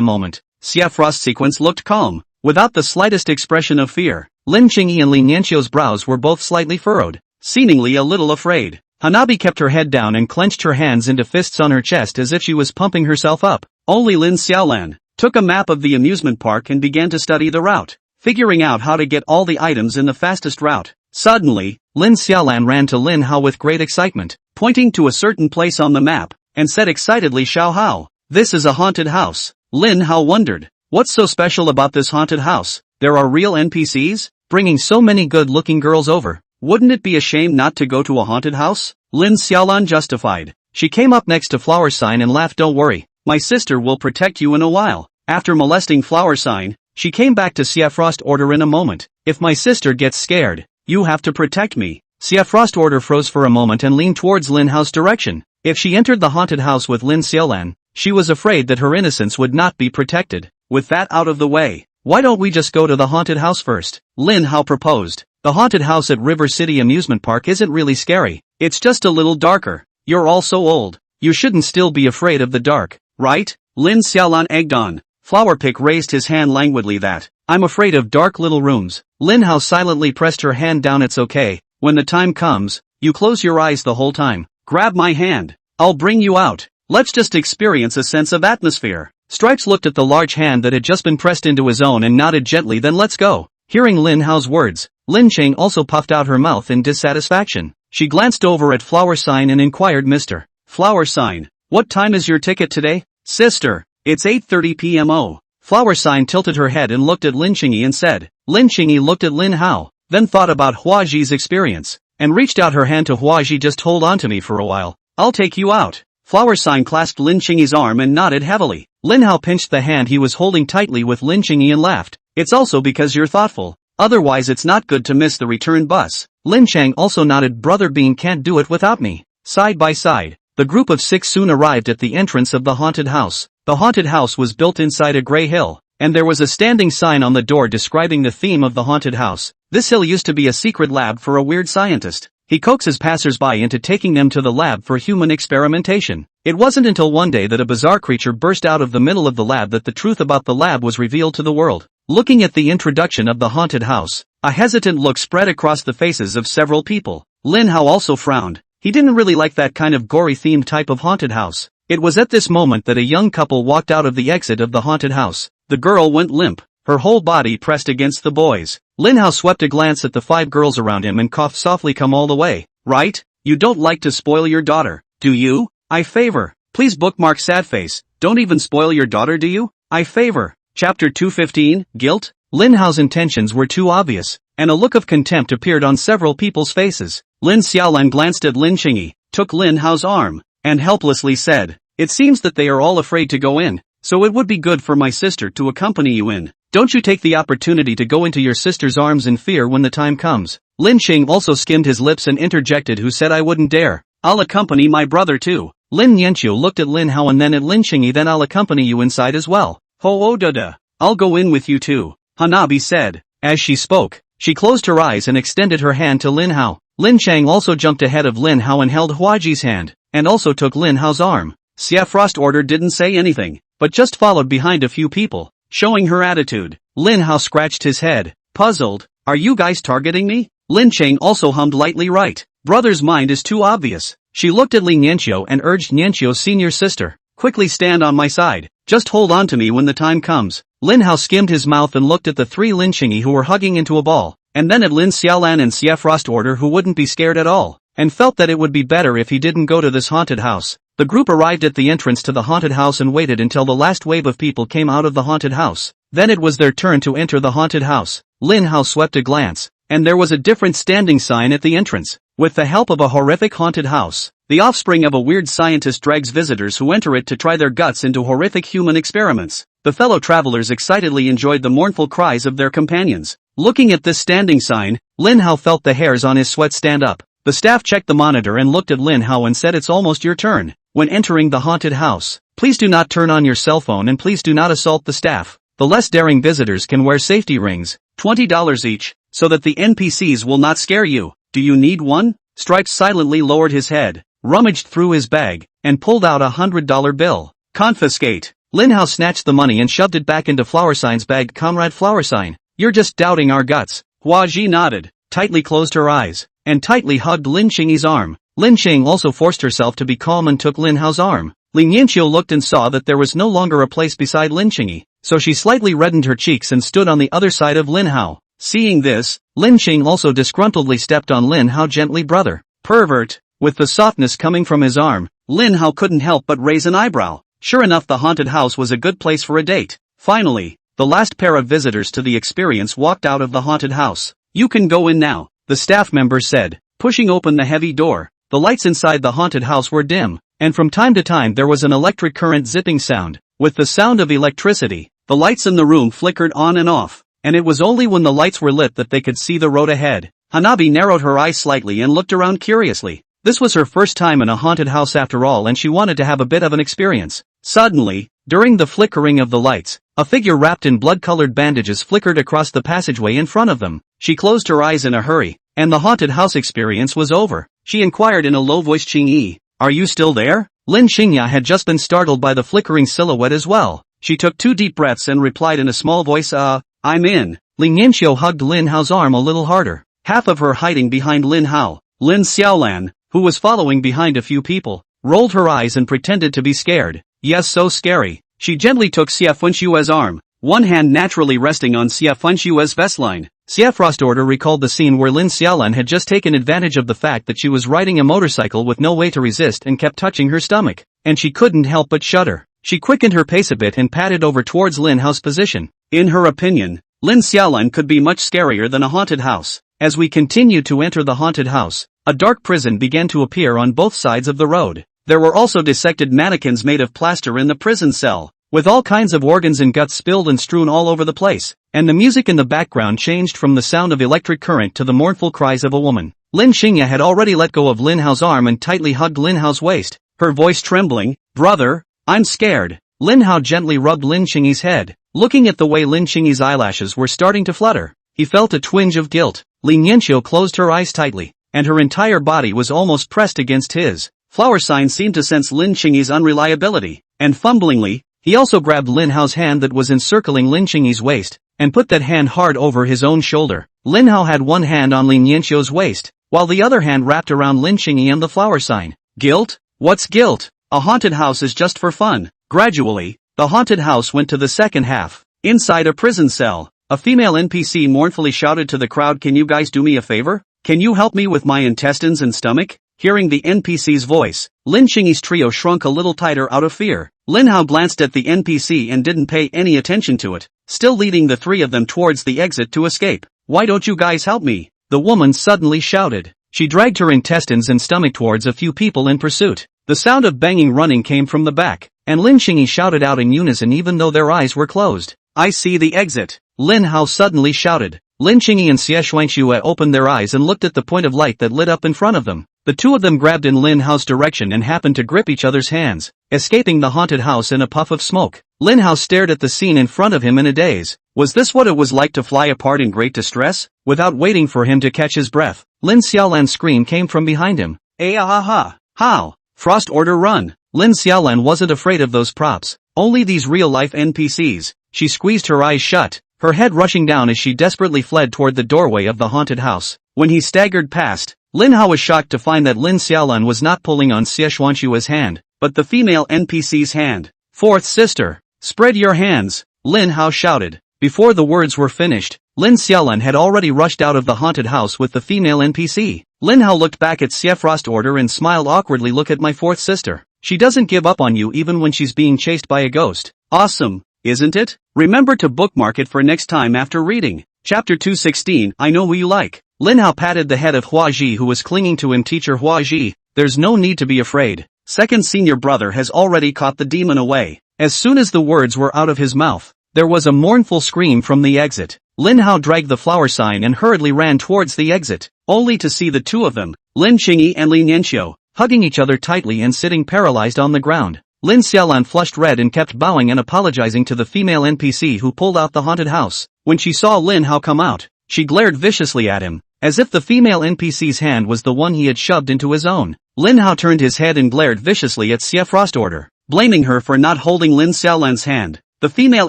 moment. Frost Sequence looked calm, without the slightest expression of fear. Lin Qingyi and Li Nianqiu's brows were both slightly furrowed, seemingly a little afraid. Hanabi kept her head down and clenched her hands into fists on her chest as if she was pumping herself up. Only Lin Xiaolan took a map of the amusement park and began to study the route, figuring out how to get all the items in the fastest route. Suddenly, Lin Xiaolan ran to Lin Hao with great excitement, pointing to a certain place on the map, and said excitedly, Xiao Hao, this is a haunted house. Lin Hao wondered, what's so special about this haunted house? There are real NPCs, bringing so many good-looking girls over. Wouldn't it be a shame not to go to a haunted house? Lin Xiaolan justified. She came up next to Flower Sign and laughed, don't worry, my sister will protect you in a while. After molesting Flower Sign, she came back to Frost Order in a moment. If my sister gets scared, you have to protect me. Frost Order froze for a moment and leaned towards Lin Hao's direction. If she entered the haunted house with Lin Xiaolan, she was afraid that her innocence would not be protected. With that out of the way, why don't we just go to the haunted house first? Lin Hao proposed. The haunted house at River City Amusement Park isn't really scary. It's just a little darker. You're all so old. You shouldn't still be afraid of the dark, right? Lin Xiaolan egged on. Flowerpick raised his hand languidly. I'm afraid of dark little rooms. Lin Hao silently pressed her hand down. It's okay. When the time comes, you close your eyes the whole time. Grab my hand. I'll bring you out. Let's just experience a sense of atmosphere. Stripes looked at the large hand that had just been pressed into his own and nodded gently. Then let's go. Hearing Lin Hao's words, Lin Cheng also puffed out her mouth in dissatisfaction. She glanced over at Flower Sign and inquired, Mr. Flower Sign, what time is your ticket today? Sister, it's 8:30 p.m. Oh. Flower Sign tilted her head and looked at Lin Qingyi and said. Lin Qingyi looked at Lin Hao, then thought about Huaji's experience, and reached out her hand to Huaji. Just hold on to me for a while. I'll take you out. Flower Sign clasped Lin Qingyi's arm and nodded heavily. Lin Hao pinched the hand he was holding tightly with Lin Qingyi and laughed. It's also because you're thoughtful. Otherwise it's not good to miss the return bus. Lin Cheng also nodded. Brother Bean can't do it without me. Side by side, the group of 6 soon arrived at the entrance of the haunted house. The haunted house was built inside a gray hill, and there was a standing sign on the door describing the theme of the haunted house. This hill used to be a secret lab for a weird scientist. He coaxes passers-by into taking them to the lab for human experimentation. It wasn't until one day that a bizarre creature burst out of the middle of the lab that the truth about the lab was revealed to the world. Looking at the introduction of the haunted house, a hesitant look spread across the faces of several people. Lin Hao also frowned. He didn't really like that kind of gory-themed type of haunted house. It was at this moment that a young couple walked out of the exit of the haunted house. The girl went limp, her whole body pressed against the boys. Lin Hao swept a glance at the 5 girls around him and coughed softly. Come all the way, right? You don't like to spoil your daughter, do you? I favor. Please bookmark sad face. Don't even spoil your daughter, do you? I favor. Chapter 215, Guilt? Lin Hao's intentions were too obvious, and a look of contempt appeared on several people's faces. Lin Xiaolan glanced at Lin Qingyi, took Lin Hao's arm, and helplessly said, It seems that they are all afraid to go in, so it would be good for my sister to accompany you in. Don't you take the opportunity to go into your sister's arms in fear when the time comes. Lin Qing also skimmed his lips and interjected. Who said I wouldn't dare? I'll accompany my brother too. Lin Nianqiu looked at Lin Hao and then at Lin Qingyi. Then I'll accompany you inside as well. Ho-oh-da-da. I'll go in with you too, Hanabi said. As she spoke, she closed her eyes and extended her hand to Lin Hao. Lin Chang also jumped ahead of Lin Hao and held Huaji's hand, and also took Lin Hao's arm. Xia Frost Order didn't say anything, but just followed behind a few people, showing her attitude. Lin Hao scratched his head, puzzled. Are you guys targeting me? Lin Cheng also hummed lightly. Right. Brother's mind is too obvious. She looked at Li Nianqiu and urged Nianqiu's senior sister. Quickly stand on my side. Just hold on to me when the time comes. Lin Hao skimmed his mouth and looked at the three Lin Qingyi who were hugging into a ball, and then at Lin Xiaolan and Xia Frost Order who wouldn't be scared at all, and felt that it would be better if he didn't go to this haunted house. The group arrived at the entrance to the haunted house and waited until the last wave of people came out of the haunted house. Then it was their turn to enter the haunted house. Lin Hao swept a glance, and there was a different standing sign at the entrance. With the help of a horrific haunted house, the offspring of a weird scientist drags visitors who enter it to try their guts into horrific human experiments. The fellow travelers excitedly enjoyed the mournful cries of their companions. Looking at this standing sign, Lin Hao felt the hairs on his sweat stand up. The staff checked the monitor and looked at Lin Hao and said, it's almost your turn. When entering the haunted house, please do not turn on your cell phone and please do not assault the staff. The less daring visitors can wear safety rings, $20 each, so that the NPCs will not scare you. Do you need one? Stripes silently lowered his head, rummaged through his bag, and pulled out $100 bill. Confiscate. Lin Hao snatched the money and shoved it back into Flower Sign's bag. Comrade Flower Sign, you're just doubting our guts. Hua Ji nodded, tightly closed her eyes, and tightly hugged Lin Qingyi's arm. Lin Qing also forced herself to be calm and took Lin Hao's arm. Li Nianqiu looked and saw that there was no longer a place beside Lin Qingyi, so she slightly reddened her cheeks and stood on the other side of Lin Hao. Seeing this, Lin Qing also disgruntledly stepped on Lin Hao gently. Brother, pervert. With the softness coming from his arm, Lin Hao couldn't help but raise an eyebrow. Sure enough, the haunted house was a good place for a date. Finally, the last pair of visitors to the experience walked out of the haunted house. You can go in now, the staff member said, pushing open the heavy door. The lights inside the haunted house were dim, and from time to time there was an electric current zipping sound. With the sound of electricity, the lights in the room flickered on and off, and it was only when the lights were lit that they could see the road ahead. Hanabi narrowed her eyes slightly and looked around curiously. This was her first time in a haunted house after all, and she wanted to have a bit of an experience. Suddenly, during the flickering of the lights, a figure wrapped in blood-colored bandages flickered across the passageway in front of them. She closed her eyes in a hurry, and the haunted house experience was over. She inquired in a low voice, Qingyi, are you still there? Lin Qingya had just been startled by the flickering silhouette as well. She took 2 deep breaths and replied in a small voice, I'm in. Li Nianqiu hugged Lin Hao's arm a little harder, half of her hiding behind Lin Hao. Lin Xiaolan, who was following behind a few people, rolled her eyes and pretended to be scared. Yes, so scary. She gently took Xia Funshue's arm, one hand naturally resting on Xia Funshue's vestline. Xia Frost Order recalled the scene where Lin Xiaolan had just taken advantage of the fact that she was riding a motorcycle with no way to resist and kept touching her stomach, and she couldn't help but shudder. She quickened her pace a bit and padded over towards Lin Hao's position. In her opinion, Lin Xiaolan could be much scarier than a haunted house. As we continued to enter the haunted house, a dark prison began to appear on both sides of the road. There were also dissected mannequins made of plaster in the prison cell, with all kinds of organs and guts spilled and strewn all over the place, and the music in the background changed from the sound of electric current to the mournful cries of a woman. Lin Qingya had already let go of Lin Hao's arm and tightly hugged Lin Hao's waist, her voice trembling. Brother, I'm scared. Lin Hao gently rubbed Lin Qingyi's head. Looking at the way Lin Qingyi's eyelashes were starting to flutter, he felt a twinge of guilt. Li Nianqiu closed her eyes tightly, and her entire body was almost pressed against his. Flower Sign seemed to sense Lin Qingyi's unreliability, and fumblingly, he also grabbed Lin Hao's hand that was encircling Lin Qingyi's waist, and put that hand hard over his own shoulder. Lin Hao had one hand on Li Nianqiu's waist, while the other hand wrapped around Lin Qingyi and the Flower Sign. Guilt? What's guilt? A haunted house is just for fun. Gradually, the haunted house went to the second half. Inside a prison cell, a female NPC mournfully shouted to the crowd, can you guys do me a favor? Can you help me with my intestines and stomach? Hearing the NPC's voice, Lin Qingyi's trio shrunk a little tighter out of fear. Lin Hao glanced at the NPC and didn't pay any attention to it, still leading the 3 of them towards the exit to escape. Why don't you guys help me? The woman suddenly shouted. She dragged her intestines and stomach towards a few people in pursuit. The sound of banging running came from the back, and Lin Qingyi shouted out in unison even though their eyes were closed. I see the exit. Lin Hao suddenly shouted. Lin Qingyi and Xie Shuangxue opened their eyes and looked at the point of light that lit up in front of them. The 2 of them grabbed in Lin Hao's direction and happened to grip each other's hands, escaping the haunted house in a puff of smoke. Lin Hao stared at the scene in front of him in a daze. Was this what it was like to fly apart in great distress? Without waiting for him to catch his breath, Lin Xiaolan's scream came from behind him. Ah ha ha! How? Frost Order run! Lin Xiaolan wasn't afraid of those props, only these real-life NPCs. She squeezed her eyes shut, her head rushing down as she desperately fled toward the doorway of the haunted house. When he staggered past, Lin Hao was shocked to find that Lin Xiaolan was not pulling on Xie Xuanxua's hand, but the female NPC's hand. Fourth sister, spread your hands, Lin Hao shouted. Before the words were finished, Lin Xiaolan had already rushed out of the haunted house with the female NPC. Lin Hao looked back at Xie Frost Order and smiled awkwardly. Look at my fourth sister. She doesn't give up on you even when she's being chased by a ghost. Awesome, isn't it? Remember to bookmark it for next time after reading. Chapter 216, I know who you like. Lin Hao patted the head of Hua Ji who was clinging to him. Teacher Hua Ji, there's no need to be afraid. Second senior brother has already caught the demon away. As soon as the words were out of his mouth, there was a mournful scream from the exit. Lin Hao dragged the flower sign and hurriedly ran towards the exit, only to see the two of them, Lin Qingyi and Li Nianxiu, hugging each other tightly and sitting paralyzed on the ground. Lin Xiaolan flushed red and kept bowing and apologizing to the female NPC who pulled out the haunted house. When she saw Lin Hao come out, she glared viciously at him, as if the female NPC's hand was the one he had shoved into his own. Lin Hao turned his head and glared viciously at Xie Frost Order, blaming her for not holding Lin Xiaolan's hand. The female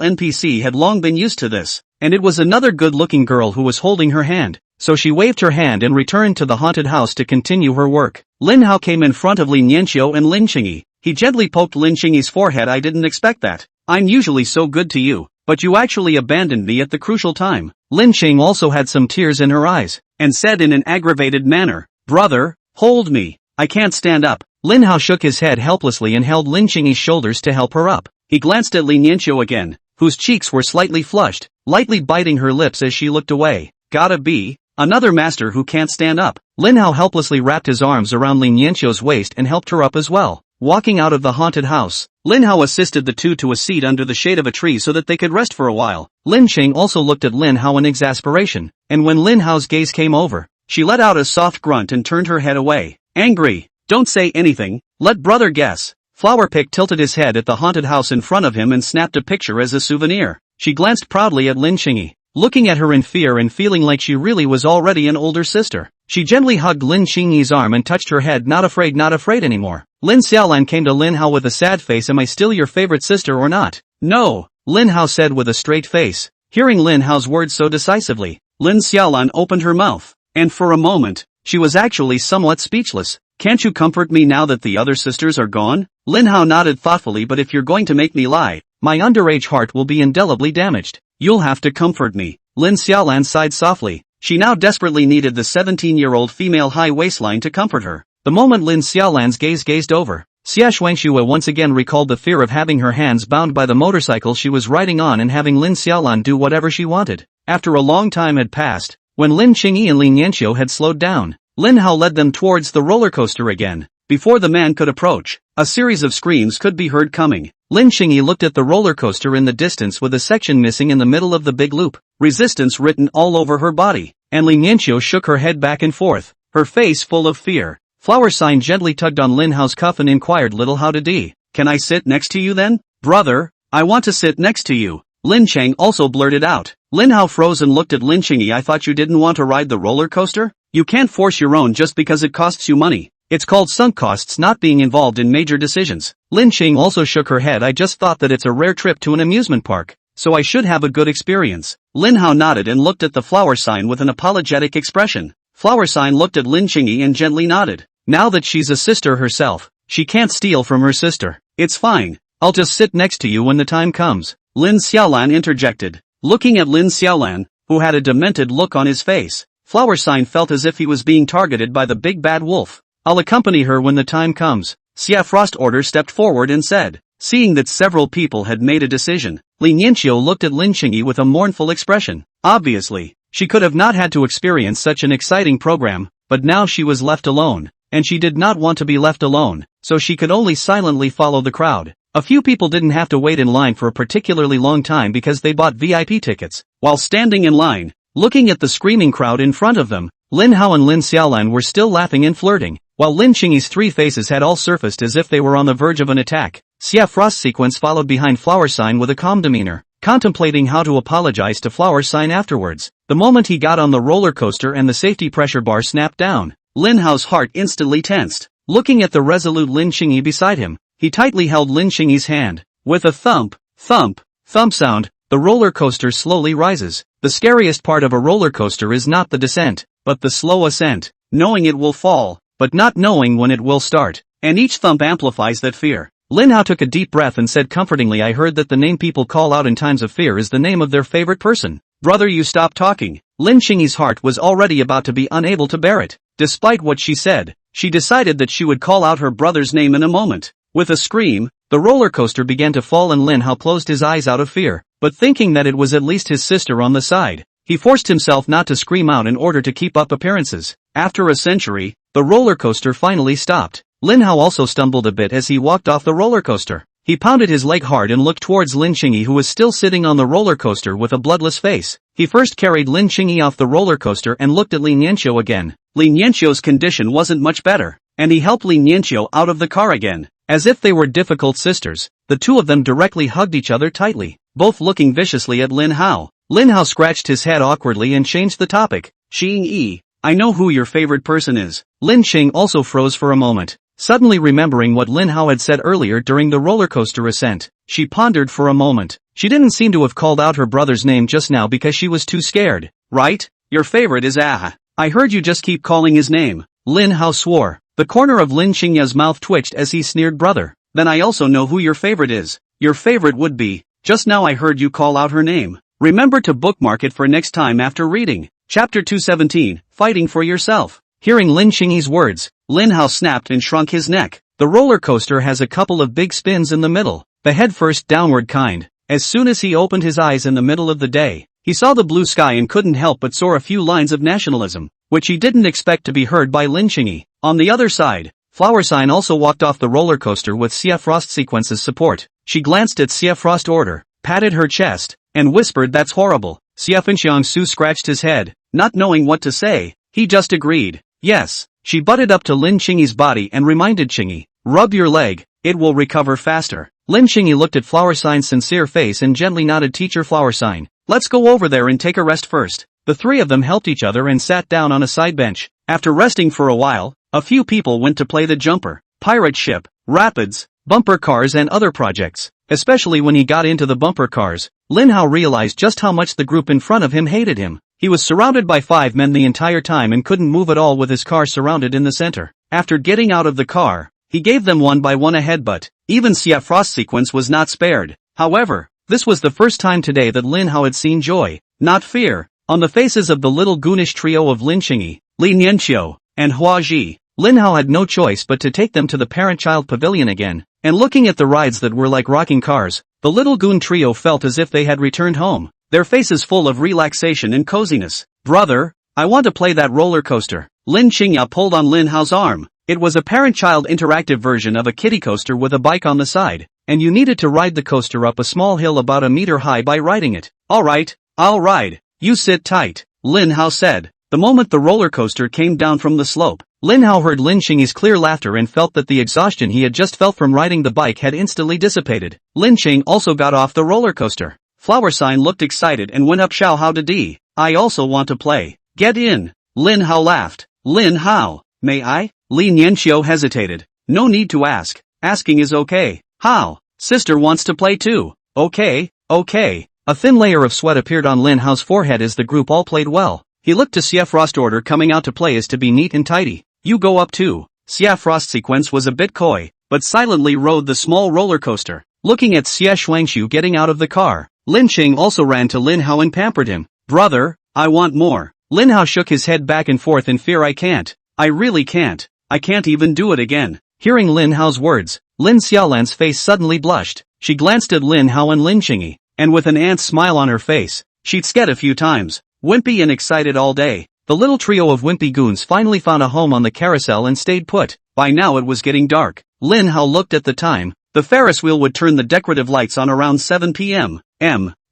NPC had long been used to this, and it was another good-looking girl who was holding her hand, so she waved her hand and returned to the haunted house to continue her work. Lin Hao came in front of Li Nianxiu and Lin Qingyi. He gently poked Lin Qingyi's forehead. I didn't expect that. I'm usually so good to you, but you actually abandoned me at the crucial time. Lin Qing also had some tears in her eyes, and said in an aggravated manner, Brother, hold me. I can't stand up. Lin Hao shook his head helplessly and held Lin Qingyi's shoulders to help her up. He glanced at Li Nianxiu again, whose cheeks were slightly flushed, lightly biting her lips as she looked away. Gotta be another master who can't stand up. Lin Hao helplessly wrapped his arms around Li Nianxiu's waist and helped her up as well. Walking out of the haunted house, Lin Hao assisted the two to a seat under the shade of a tree so that they could rest for a while. Lin Qing also looked at Lin Hao in exasperation, and when Lin Hao's gaze came over, she let out a soft grunt and turned her head away. Angry, don't say anything, let brother guess. Flower Pick tilted his head at the haunted house in front of him and snapped a picture as a souvenir. She glanced proudly at Lin Qingyi, looking at her in fear and feeling like she really was already an older sister. She gently hugged Lin Qingyi's arm and touched her head. Not afraid anymore. Lin Xiaolan came to Lin Hao with a sad face. Am I still your favorite sister or not? No, Lin Hao said with a straight face. Hearing Lin Hao's words so decisively, Lin Xiaolan opened her mouth, and for a moment, she was actually somewhat speechless. Can't you comfort me now that the other sisters are gone? Lin Hao nodded thoughtfully. But if you're going to make me lie, my underage heart will be indelibly damaged. You'll have to comfort me. Lin Xiaolan sighed softly. She now desperately needed the 17-year-old female high waistline to comfort her. The moment Lin Xiaolan's gaze gazed over, Xie Xuanxua once again recalled the fear of having her hands bound by the motorcycle she was riding on and having Lin Xiaolan do whatever she wanted. After a long time had passed, when Lin Qingyi and Li Nianxiu had slowed down, Lin Hao led them towards the roller coaster again. Before the man could approach, a series of screams could be heard coming. Lin Qingyi looked at the roller coaster in the distance with a section missing in the middle of the big loop, resistance written all over her body, and Li Nianxiu shook her head back and forth, her face full of fear. Flower Sign gently tugged on Lin Hao's cuff and inquired, Little Hao Didi, can I sit next to you then? Brother, I want to sit next to you. Lin Cheng also blurted out. Lin Hao froze and looked at Lin Qingyi. I thought you didn't want to ride the roller coaster? You can't force your own just because it costs you money. It's called sunk costs, not being involved in major decisions. Lin Qing also shook her head. I just thought that it's a rare trip to an amusement park, so I should have a good experience. Lin Hao nodded and looked at the Flower Sign with an apologetic expression. Flower Sign looked at Lin Qingyi and gently nodded. Now that she's a sister herself, she can't steal from her sister. It's fine. I'll just sit next to you when the time comes. Lin Xiaolan interjected. Looking at Lin Xiaolan, who had a demented look on his face, Flower Sign felt as if he was being targeted by the big bad wolf. I'll accompany her when the time comes. Xie Frost Order stepped forward and said. Seeing that several people had made a decision, Li Nianxiu looked at Lin Qingyi with a mournful expression. Obviously, she could have not had to experience such an exciting program, but now she was left alone, and she did not want to be left alone, so she could only silently follow the crowd. A few people didn't have to wait in line for a particularly long time because they bought VIP tickets. While standing in line, looking at the screaming crowd in front of them, Lin Hao and Lin Xiaolan were still laughing and flirting, while Lin Qingyi's three faces had all surfaced as if they were on the verge of an attack. Xie Frost Sequence followed behind Flower Sign with a calm demeanor, contemplating how to apologize to Flower Sign afterwards. The moment he got on the roller coaster and the safety pressure bar snapped down, Lin Hao's heart instantly tensed. Looking at the resolute Lin Qingyi beside him, He tightly held Lin Xingyi's hand. With a thump, thump, thump sound, the roller coaster slowly rises. The scariest part of a roller coaster is not the descent, but the slow ascent, knowing it will fall, but not knowing when it will start. And each thump amplifies that fear. Lin Hao took a deep breath and said comfortingly, I heard that the name people call out in times of fear is the name of their favorite person. Brother, you stop talking. Lin Xingyi's heart was already about to be unable to bear it. Despite what she said, she decided that she would call out her brother's name in a moment. With a scream, the roller coaster began to fall and Lin Hao closed his eyes out of fear, but thinking that it was at least his sister on the side, he forced himself not to scream out in order to keep up appearances. After a century, the roller coaster finally stopped. Lin Hao also stumbled a bit as he walked off the roller coaster. He pounded his leg hard and looked towards Lin Xingyi, who was still sitting on the roller coaster with a bloodless face. He first carried Lin Xingyi off the roller coaster and looked at Li Nianqiu again. Li Nianqiu's condition wasn't much better, and he helped Li Nianqiu out of the car again. As if they were difficult sisters, the two of them directly hugged each other tightly, both looking viciously at Lin Hao. Lin Hao scratched his head awkwardly and changed the topic. Xingyi, I know who your favorite person is. Lin Xing also froze for a moment, suddenly remembering what Lin Hao had said earlier during the roller coaster ascent. She pondered for a moment. She didn't seem to have called out her brother's name just now because she was too scared. Right? Your favorite is Ah. I heard you just keep calling his name. Lin Hao swore. The corner of Lin Xingyi's mouth twitched as he sneered, brother. Then I also know who your favorite is. Your favorite would be. Just now I heard you call out her name. Remember to bookmark it for next time after reading. Chapter 217, Fighting for Yourself. Hearing Lin Xingyi's words, Lin Hao snapped and shrunk his neck. The roller coaster has a couple of big spins in the middle, the head-first downward kind. As soon as he opened his eyes in the middle of the day, he saw the blue sky and couldn't help but soar a few lines of nationalism, which he didn't expect to be heard by Lin Xingyi. On the other side, Flower Sign also walked off the roller coaster with Xia Frost Sequence's support. She glanced at Xia Frost Order, patted her chest, and whispered, that's horrible. Xia Finxiang Su scratched his head, not knowing what to say. He just agreed. Yes. She butted up to Lin Xingyi's body and reminded Xingyi, rub your leg, it will recover faster. Lin Xingyi looked at Flower Sign's sincere face and gently nodded. Teacher Flower Sign, let's go over there and take a rest first. The three of them helped each other and sat down on a side bench. After resting for a while, a few people went to play the jumper, pirate ship, rapids, bumper cars and other projects. Especially when he got into the bumper cars, Lin Hao realized just how much the group in front of him hated him. He was surrounded by 5 men the entire time and couldn't move at all with his car surrounded in the center. After getting out of the car, he gave them one by one a headbutt. Even Xia Frost Sequence was not spared. However, this was the first time today that Lin Hao had seen joy, not fear, on the faces of the little goonish trio of Lin Xingyi, Li Nianqiu, and Hua Ji. Lin Hao had no choice but to take them to the parent-child pavilion again, and looking at the rides that were like rocking cars, the little goon trio felt as if they had returned home, their faces full of relaxation and coziness. Brother, I want to play that roller coaster. Lin Xingyi pulled on Lin Hao's arm. It was a parent-child interactive version of a kiddie coaster with a bike on the side, and you needed to ride the coaster up a small hill about a meter high by riding it. Alright, I'll ride. You sit tight, Lin Hao said. The moment the roller coaster came down from the slope, Lin Hao heard Lin Xingyi's clear laughter and felt that the exhaustion he had just felt from riding the bike had instantly dissipated. Lin Xing also got off the roller coaster. Flower Sign looked excited and went up. Xiao Hao Didi, I also want to play. Get in. Lin Hao laughed. Lin Hao, may I? Li Nianqiu hesitated. No need to ask. Asking is okay. How? Sister wants to play too. Okay. A thin layer of sweat appeared on Lin Hao's forehead as the group all played well. He looked to Xia Frost Order. Coming out to play is to be neat and tidy. You go up too. Xia Frost Sequence was a bit coy, but silently rode the small roller coaster. Looking at Xia Shuangshu getting out of the car, Lin Xing also ran to Lin Hao and pampered him. Brother, I want more. Lin Hao shook his head back and forth in fear. I can't. I really can't. I can't even do it again. Hearing Lin Hao's words, Lin Xiaolan's face suddenly blushed. She glanced at Lin Hao and Lin Xingyi, and with an ant's smile on her face, she'd sked a few times, wimpy and excited all day. The little trio of wimpy goons finally found a home on the carousel and stayed put. By now it was getting dark. Lin Hao looked at the time. The Ferris wheel would turn the decorative lights on around 7 p.m.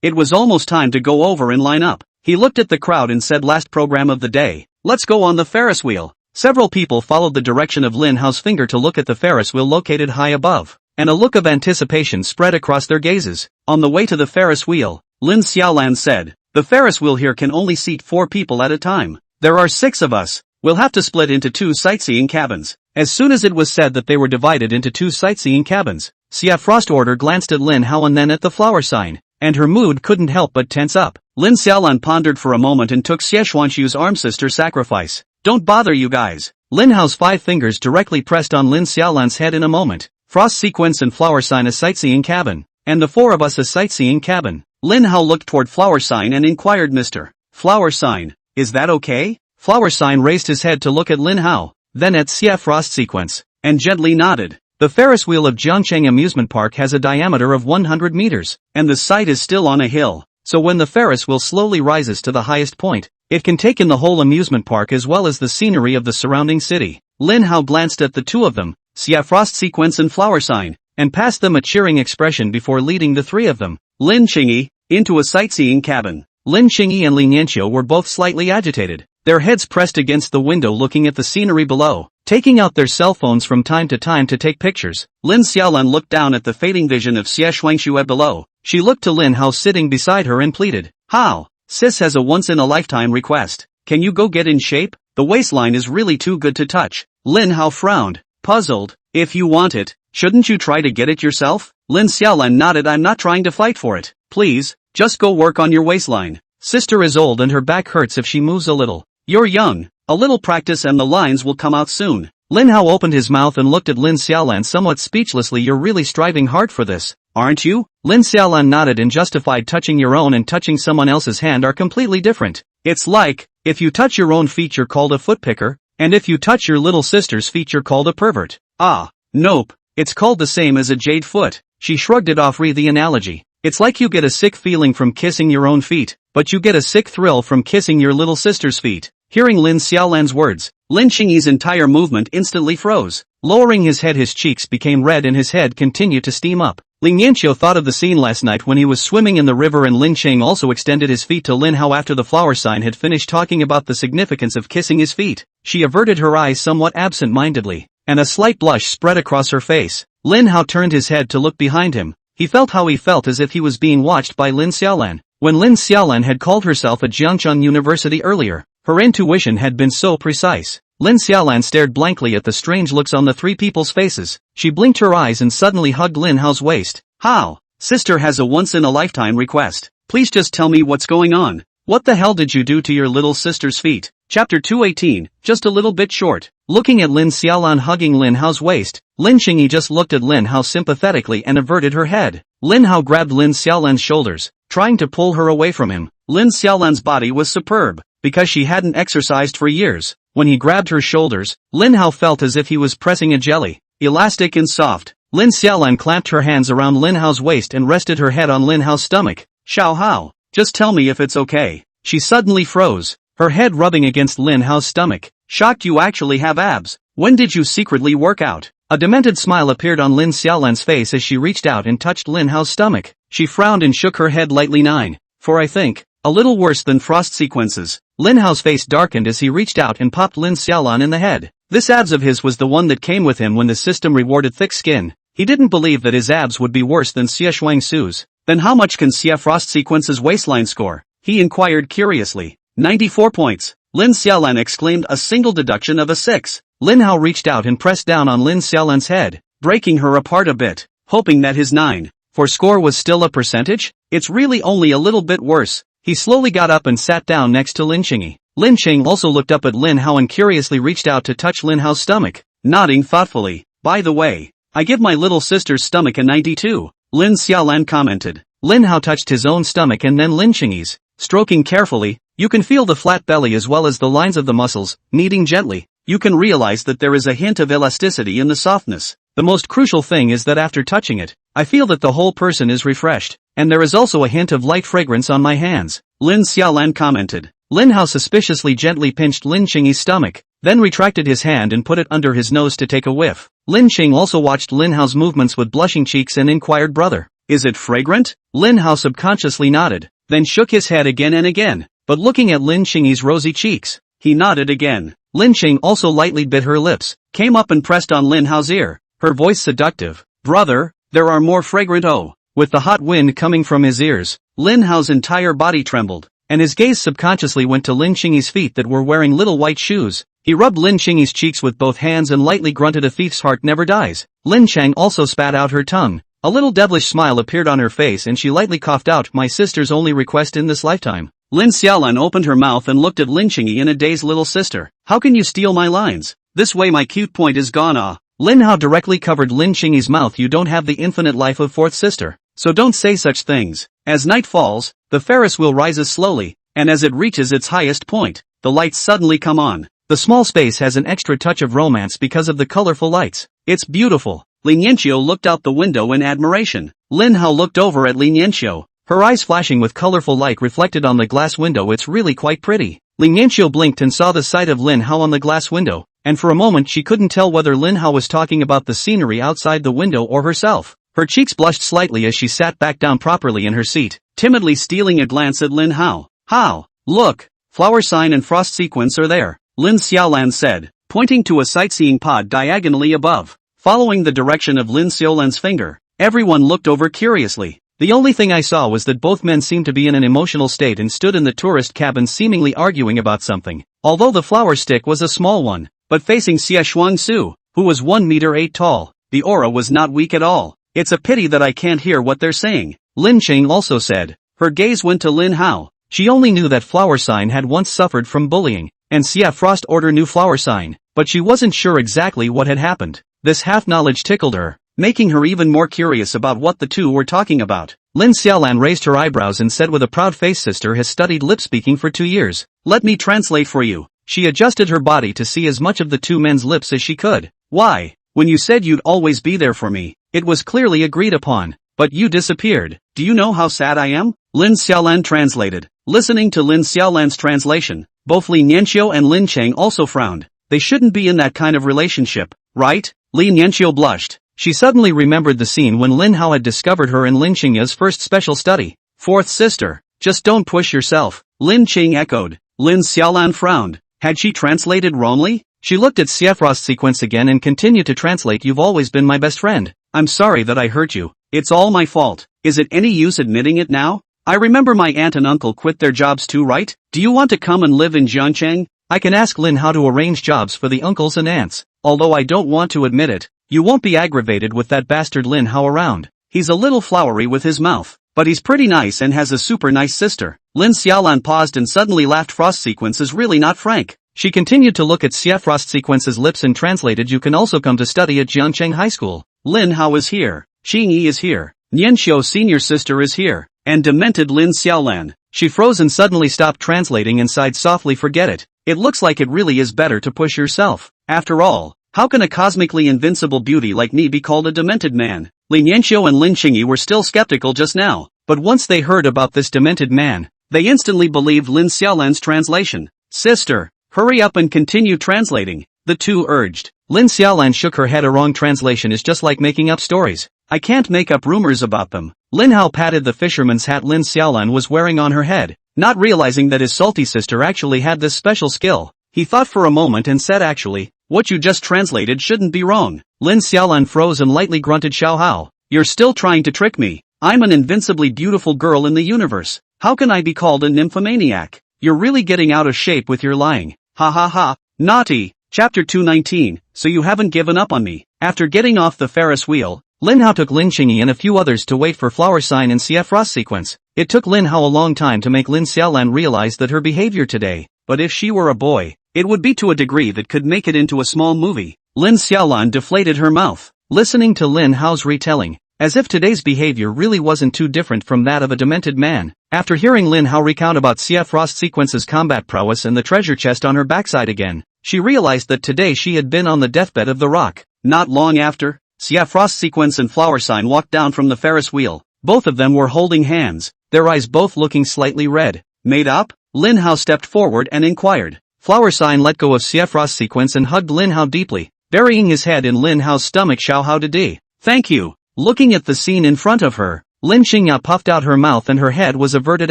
It was almost time to go over and line up. He looked at the crowd and said, last program of the day. Let's go on the Ferris wheel. Several people followed the direction of Lin Hao's finger to look at the Ferris wheel located high above, and a look of anticipation spread across their gazes. On the way to the Ferris wheel, Lin Xiaolan said, the Ferris wheel here can only seat 4 people at a time. There are 6 of us. We'll have to split into 2 sightseeing cabins. As soon as it was said that they were divided into 2 sightseeing cabins, Xia Frost Order glanced at Lin Hao and then at the flower sign, and her mood couldn't help but tense up. Lin Xiaolan pondered for a moment and took Xie Xuanxu's arm sister sacrifice. Don't bother you guys. Lin Hao's 5 fingers directly pressed on Lin Xiaolan's head in a moment. Frost sequence and flower sign a sightseeing cabin, and the 4 of us a sightseeing cabin. Lin Hao looked toward flower sign and inquired, Mr. Flower sign, is that okay? Flower sign raised his head to look at Lin Hao, then at Xia Frost sequence, and gently nodded. The Ferris wheel of Jiangcheng Amusement Park has a diameter of 100 meters, and the site is still on a hill, so when the Ferris wheel slowly rises to the highest point, it can take in the whole amusement park as well as the scenery of the surrounding city. Lin Hao glanced at the 2 of them, Xia Frost sequence and flower sign, and passed them a cheering expression before leading the 3 of them, Lin Qingyi, into a sightseeing cabin. Lin Qingyi and Li Nianqiu were both slightly agitated, their heads pressed against the window looking at the scenery below, taking out their cell phones from time to time to take pictures. Lin Xiaolan looked down at the fading vision of Xie Xuanxue below. She looked to Lin Hao sitting beside her and pleaded, How? Sis has a once-in-a-lifetime request. Can you go get in shape? The waistline is really too good to touch. Lin Hao frowned, puzzled. If you want it, shouldn't you try to get it yourself? Lin Xiaolan nodded. I'm not trying to fight for it. Please, just go work on your waistline. Sister is old and her back hurts if she moves a little. You're young. A little practice and the lines will come out soon. Lin Hao opened his mouth and looked at Lin Xiaolan somewhat speechlessly. You're really striving hard for this, aren't you? Lin Xiaolan nodded and justified. Touching your own and touching someone else's hand are completely different. It's like, if you touch your own feet you're called a footpicker, and if you touch your little sister's feet you're called a pervert. Ah, nope, it's called the same as a jade foot. She shrugged it off. Re the analogy. It's like you get a sick feeling from kissing your own feet, but you get a sick thrill from kissing your little sister's feet. Hearing Lin Xiaolan's words, Lin Qingyi's entire movement instantly froze. Lowering his head, his cheeks became red and his head continued to steam up. Li Nianqiu thought of the scene last night when he was swimming in the river, and Lin Qing also extended his feet to Lin Hao after the flower sign had finished talking about the significance of kissing his feet. She averted her eyes somewhat absent-mindedly, and a slight blush spread across her face. Lin Hao turned his head to look behind him. He felt how he felt, as if he was being watched by Lin Xiaolan. When Lin Xiaolan had called herself at Jiangcheng University earlier, her intuition had been so precise. Lin Xiaolan stared blankly at the strange looks on the 3 people's faces. She blinked her eyes and suddenly hugged Lin Hao's waist. How? Sister has a once-in-a-lifetime request. Please just tell me what's going on. What the hell did you do to your little sister's feet? Chapter 218, just a little bit short. Looking at Lin Xiaolan hugging Lin Hao's waist, Lin Qingyi just looked at Lin Hao sympathetically and averted her head. Lin Hao grabbed Lin Xiaolan's shoulders, trying to pull her away from him. Lin Xiaolan's body was superb, because she hadn't exercised for years. When he grabbed her shoulders, Lin Hao felt as if he was pressing a jelly, elastic and soft. Lin Xiaolan clamped her hands around Lin Hao's waist and rested her head on Lin Hao's stomach. Xiao Hao, just tell me if it's okay. She suddenly froze, her head rubbing against Lin Hao's stomach. Shocked, you actually have abs. When did you secretly work out? A demented smile appeared on Lin Xiaolan's face as she reached out and touched Lin Hao's stomach. She frowned and shook her head lightly. 9. For I think, a little worse than frost sequences. Lin Hao's face darkened as he reached out and popped Lin Xiaolan in the head. This abs of his was the one that came with him when the system rewarded thick skin. He didn't believe that his abs would be worse than Xie Xuanxu's. Then how much can Xie Frost sequence's waistline score? He inquired curiously. 94 points. Lin Xiaolan exclaimed, a single deduction of a 6. Lin Hao reached out and pressed down on Lin Xiaolan's head, breaking her apart a bit, hoping that his 9.4 score was still a percentage. It's really only a little bit worse. He slowly got up and sat down next to Lin Qingyi. Lin Qing also looked up at Lin Hao and curiously reached out to touch Lin Hao's stomach, nodding thoughtfully. By the way, I give my little sister's stomach a 92, Lin Xiaolan commented. Lin Hao touched his own stomach and then Lin Qingyi's, stroking carefully. You can feel the flat belly as well as the lines of the muscles, kneading gently. You can realize that there is a hint of elasticity in the softness. The most crucial thing is that after touching it, I feel that the whole person is refreshed, and there is also a hint of light fragrance on my hands, Lin Xiaolan commented. Lin Hao suspiciously gently pinched Lin Qingyi's stomach, then retracted his hand and put it under his nose to take a whiff. Lin Qing also watched Lin Hao's movements with blushing cheeks and inquired, brother, is it fragrant? Lin Hao subconsciously nodded, then shook his head again and again, but looking at Lin Qingyi's rosy cheeks, he nodded again. Lin Qing also lightly bit her lips, came up and pressed on Lin Hao's ear, her voice seductive. Brother, there are more fragrant. Oh. With the hot wind coming from his ears, Lin Hao's entire body trembled, and his gaze subconsciously went to Lin Qingyi's feet that were wearing little white shoes. He rubbed Lin Qingyi's cheeks with both hands and lightly grunted, a thief's heart never dies. Lin Cheng also spat out her tongue. A little devilish smile appeared on her face and she lightly coughed out, my sister's only request in this lifetime. Lin Xiaolan opened her mouth and looked at Lin Qingyi in a dazed, little sister. How can you steal my lines? This way my cute point is gone. Ah. Lin Hao directly covered Lin Qingyi's mouth. You don't have the infinite life of fourth sister. So don't say such things. As night falls, the Ferris wheel rises slowly, and as it reaches its highest point, the lights suddenly come on. The small space has an extra touch of romance because of the colorful lights. It's beautiful. Lin Yanqiu looked out the window in admiration. Lin Hao looked over at Lin Yanqiu, her eyes flashing with colorful light reflected on the glass window. It's really quite pretty. Lin Yanqiu blinked and saw the sight of Lin Hao on the glass window, and for a moment she couldn't tell whether Lin Hao was talking about the scenery outside the window or herself. Her cheeks blushed slightly as she sat back down properly in her seat, timidly stealing a glance at Lin Hao. How? Look, flower sign and frost sequence are there, Lin Xiaolan said, pointing to a sightseeing pod diagonally above. Following the direction of Lin Xiaolan's finger, everyone looked over curiously. The only thing I saw was that both men seemed to be in an emotional state and stood in the tourist cabin seemingly arguing about something. Although the flower stick was a small one, but facing Xie Shuangsu, who was 1 meter 8 tall, the aura was not weak at all. It's a pity that I can't hear what they're saying, Lin Cheng also said. Her gaze went to Lin Hao. She only knew that flower sign had once suffered from bullying, and Xie Frost order knew flower sign, but she wasn't sure exactly what had happened. This half-knowledge tickled her, making her even more curious about what the two were talking about. Lin Xiaolan raised her eyebrows and said with a proud face, sister has studied lip speaking for 2 years. Let me translate for you. She adjusted her body to see as much of the two men's lips as she could. Why? When you said you'd always be there for me, it was clearly agreed upon, but you disappeared. Do you know how sad I am? Lin Xiaolan translated. Listening to Lin Xiaolan's translation, both Lin Yanqiu and Lin Cheng also frowned. They shouldn't be in that kind of relationship, right? Lin Yanqiu blushed. She suddenly remembered the scene when Lin Hao had discovered her in Lin Qingyi's first special study. Fourth sister, just don't push yourself, Lin Qing echoed. Lin Xiaolan frowned. Had she translated wrongly? She looked at Xiefrost's sequence again and continued to translate. You've always been my best friend. I'm sorry that I hurt you. It's all my fault. Is it any use admitting it now? I remember my aunt and uncle quit their jobs too, right? Do you want to come and live in Jiangcheng? I can ask Lin Hao to arrange jobs for the uncles and aunts. Although I don't want to admit it, you won't be aggravated with that bastard Lin Hao around. He's a little flowery with his mouth, but he's pretty nice and has a super nice sister. Lin Xiaolan paused and suddenly laughed. Frost sequence is really not frank. She continued to look at Xie Frost sequence's lips and translated. You can also come to study at Jiangcheng High School. Lin Hao is here. Xingyi is here. Nianxiu senior sister is here. And demented Lin Xiaolan. She froze and suddenly stopped translating and sighed softly. Forget it. It looks like it really is better to push yourself. After all, how can a cosmically invincible beauty like me be called a demented man? Lin Yanqiu and Lin Qingyi were still skeptical just now, but once they heard about this demented man, they instantly believed Lin Xiaolan's translation. Sister, hurry up and continue translating, the two urged. Lin Xiaolan shook her head. A wrong translation is just like making up stories. I can't make up rumors about them. Lin Hao patted the fisherman's hat Lin Xiaolan was wearing on her head, not realizing that his salty sister actually had this special skill. He thought for a moment and said, actually, what you just translated shouldn't be wrong. Lin Xiaolan froze and lightly grunted. Xiao Hao, you're still trying to trick me. I'm an invincibly beautiful girl in the universe. How can I be called a nymphomaniac? You're really getting out of shape with your lying. Ha ha ha, naughty. Chapter 219, so you haven't given up on me. After getting off the Ferris wheel, Lin Hao took Lin Qingyi and a few others to wait for flower sign and Xie Frost sequence. It took Lin Hao a long time to make Lin Xiaolan realize that her behavior today, but if she were a boy, it would be to a degree that could make it into a small movie. Lin Xiaolan deflated her mouth, listening to Lin Hao's retelling, as if today's behavior really wasn't too different from that of a demented man. After hearing Lin Hao recount about Xie Frost sequence's combat prowess and the treasure chest on her backside again, she realized that today she had been on the deathbed of the rock. Not long after, Xie Frost sequence and flower sign walked down from the Ferris wheel. Both of them were holding hands, their eyes both looking slightly red. Made up? Lin Hao stepped forward and inquired. Flower sign let go of Xie Frost sequence and hugged Lin Hao deeply, burying his head in Lin Hao's stomach. Xiao Hao Didi. Thank you. Looking at the scene in front of her, Lin Qingya puffed out her mouth and her head was averted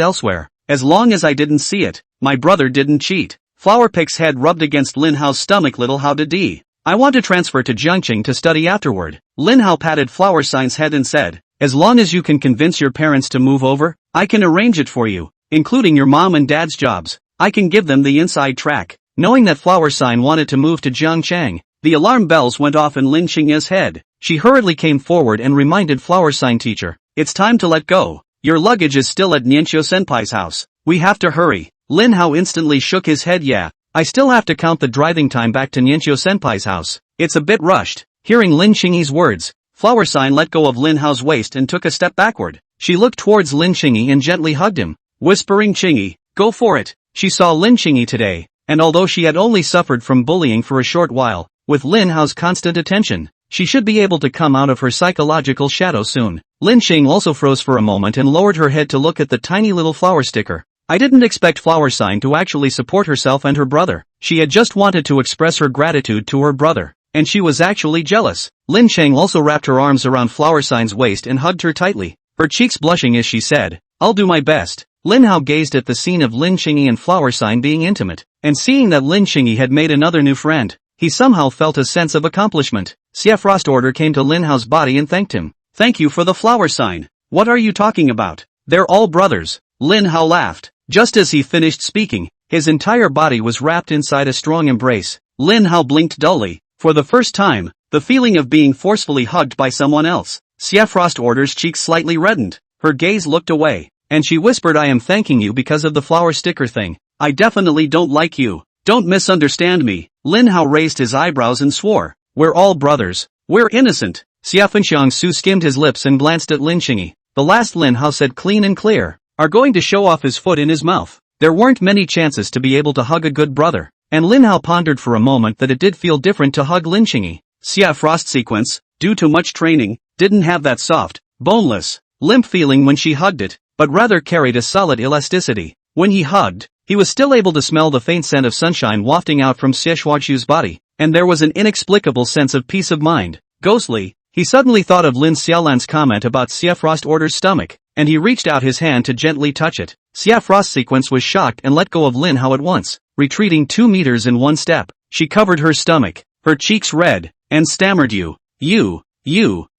elsewhere. As long as I didn't see it, my brother didn't cheat. Flower Pick's head rubbed against Lin Hao's stomach. Little Hao Didi. I want to transfer to Jiangcheng to study afterward. Lin Hao patted Flower Sign's head and said, as long as you can convince your parents to move over, I can arrange it for you, including your mom and dad's jobs. I can give them the inside track. knowing that Flower Sign wanted to move to Jiangchang. The alarm bells went off in Lin Xingye's head. She hurriedly came forward and reminded Flower Sign teacher, "It's time to let go. Your luggage is still at Nianqiu Senpai's house. We have to hurry." Lin Hao instantly shook his head. "Yeah, I still have to count the driving time back to Nianqiu Senpai's house. It's a bit rushed." Hearing Lin Xingye's words, Flower Sign let go of Lin Hao's waist and took a step backward. She looked towards Lin Xingye and gently hugged him, whispering, "Xingye, go for it." She saw Lin Xingye today, and although she had only suffered from bullying for a short while, with Lin Hao's constant attention, she should be able to come out of her psychological shadow soon. Lin Xing also froze for a moment and lowered her head to look at the tiny little flower sticker. I didn't expect Flower Sign to actually support herself and her brother. She had just wanted to express her gratitude to her brother, and she was actually jealous. Lin Cheng also wrapped her arms around Flower Sign's waist and hugged her tightly, her cheeks blushing as she said, "I'll do my best." Lin Hao gazed at the scene of Lin Xingye and Flower Sign being intimate, and seeing that Lin Xingye had made another new friend, he somehow felt a sense of accomplishment. Xie Frost Order came to Lin Hao's body and thanked him. "Thank you for the Flower Sign. What are you talking about? They're all brothers." Lin Hao laughed. Just as he finished speaking, his entire body was wrapped inside a strong embrace. Lin Hao blinked dully. For the first time, the feeling of being forcefully hugged by someone else. Xie Frost Order's cheeks slightly reddened. Her gaze looked away, and she whispered, "I am thanking you because of the flower sticker thing. I definitely don't like you. Don't misunderstand me." Lin Hao raised his eyebrows and swore, "We're all brothers. We're innocent." Xia Fenxiang Su skimmed his lips and glanced at Lin Xingye. The last Lin Hao said clean and clear, "Are going to show off his foot in his mouth." There weren't many chances to be able to hug a good brother, and Lin Hao pondered for a moment that it did feel different to hug Lin Xingye. Xia Frost sequence, due to much training, didn't have that soft, boneless, limp feeling when she hugged it, but rather carried a solid elasticity. When he hugged, he was still able to smell the faint scent of sunshine wafting out from Xie Shuaqiu's body, and there was an inexplicable sense of peace of mind. Ghostly, he suddenly thought of Lin Xiaolan's comment about Xie Frost Order's stomach, and he reached out his hand to gently touch it. Xia Frost sequence was shocked and let go of Lin Hao at once, retreating 2 meters in one step. She covered her stomach, her cheeks red, and stammered, You,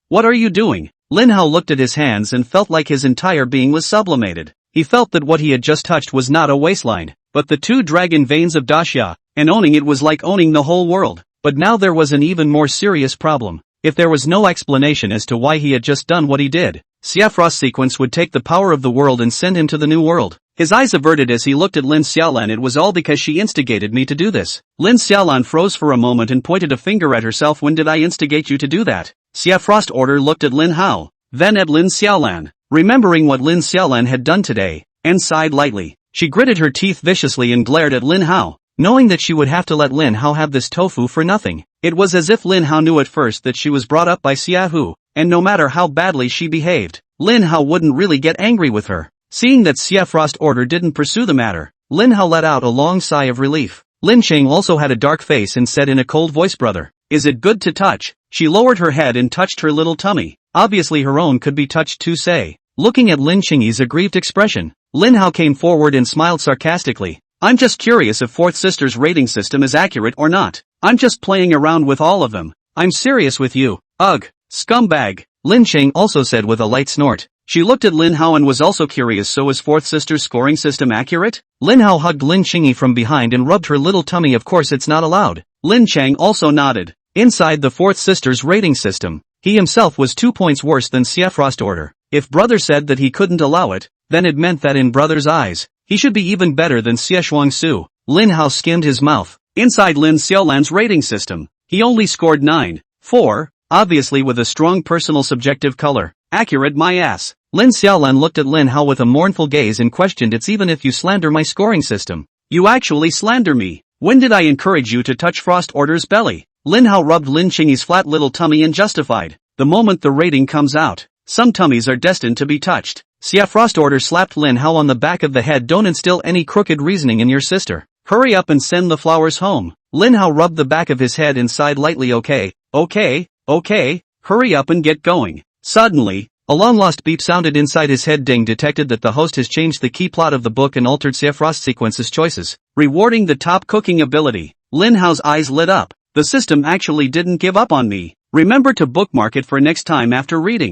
what are you doing?" Lin Hao looked at his hands and felt like his entire being was sublimated. He felt that what he had just touched was not a waistline, but the 2 dragon veins of Daxia, and owning it was like owning the whole world. But now there was an even more serious problem. If there was no explanation as to why he had just done what he did, Xia Frost sequence would take the power of the world and send him to the new world. His eyes averted as he looked at Lin Xiaolan. "It was all because she instigated me to do this." Lin Xiaolan froze for a moment and pointed a finger at herself. "When did I instigate you to do that?" Xia Frost Order looked at Lin Hao, then at Lin Xiaolan, remembering what Lin Xiaolan had done today, and sighed lightly. She gritted her teeth viciously and glared at Lin Hao, knowing that she would have to let Lin Hao have this tofu for nothing. It was as if Lin Hao knew at first that she was brought up by Xia Hu, and no matter how badly she behaved, Lin Hao wouldn't really get angry with her. Seeing that Xia Frost Order didn't pursue the matter, Lin Hao let out a long sigh of relief. Lin Cheng also had a dark face and said in a cold voice, "Brother, is it good to touch?" She lowered her head and touched her little tummy. Obviously her own could be touched too, say. Looking at Lin Chengyi's aggrieved expression, Lin Hao came forward and smiled sarcastically. "I'm just curious if Fourth Sister's rating system is accurate or not. I'm just playing around with all of them. I'm serious with you. Ugh, scumbag." Lin Cheng also said with a light snort. She looked at Lin Hao and was also curious. "So is Fourth Sister's scoring system accurate?" Lin Hao hugged Lin Chengyi from behind and rubbed her little tummy. "Of course it's not allowed." Lin Cheng also nodded. Inside the Fourth Sister's rating system, he himself was 2 points worse than Xia Frost Order. If brother said that he couldn't allow it, then it meant that in brother's eyes, he should be even better than Xie Shuang Su. Lin Hao skimmed his mouth. Inside Lin Xiaolan's rating system, he only scored 9.4, obviously with a strong personal subjective color. "Accurate my ass." Lin Xiaolan looked at Lin Hao with a mournful gaze and questioned, "It's even if you slander my scoring system. You actually slander me. When did I encourage you to touch Frost Order's belly?" Lin Hao rubbed Lin Chengyi's flat little tummy and justified, "The moment the rating comes out, some tummies are destined to be touched." Xia Frost Order slapped Lin Hao on the back of the head. "Don't instill any crooked reasoning in your sister. Hurry up and send the flowers home." Lin Hao rubbed the back of his head and sighed lightly. Okay, hurry up and get going." Suddenly, a long-lost beep sounded inside his head. Ding detected that the host has changed the key plot of the book and altered Xia Frost sequence's choices, rewarding the top cooking ability. Lin Hao's eyes lit up. The system actually didn't give up on me. Remember to bookmark it for next time after reading.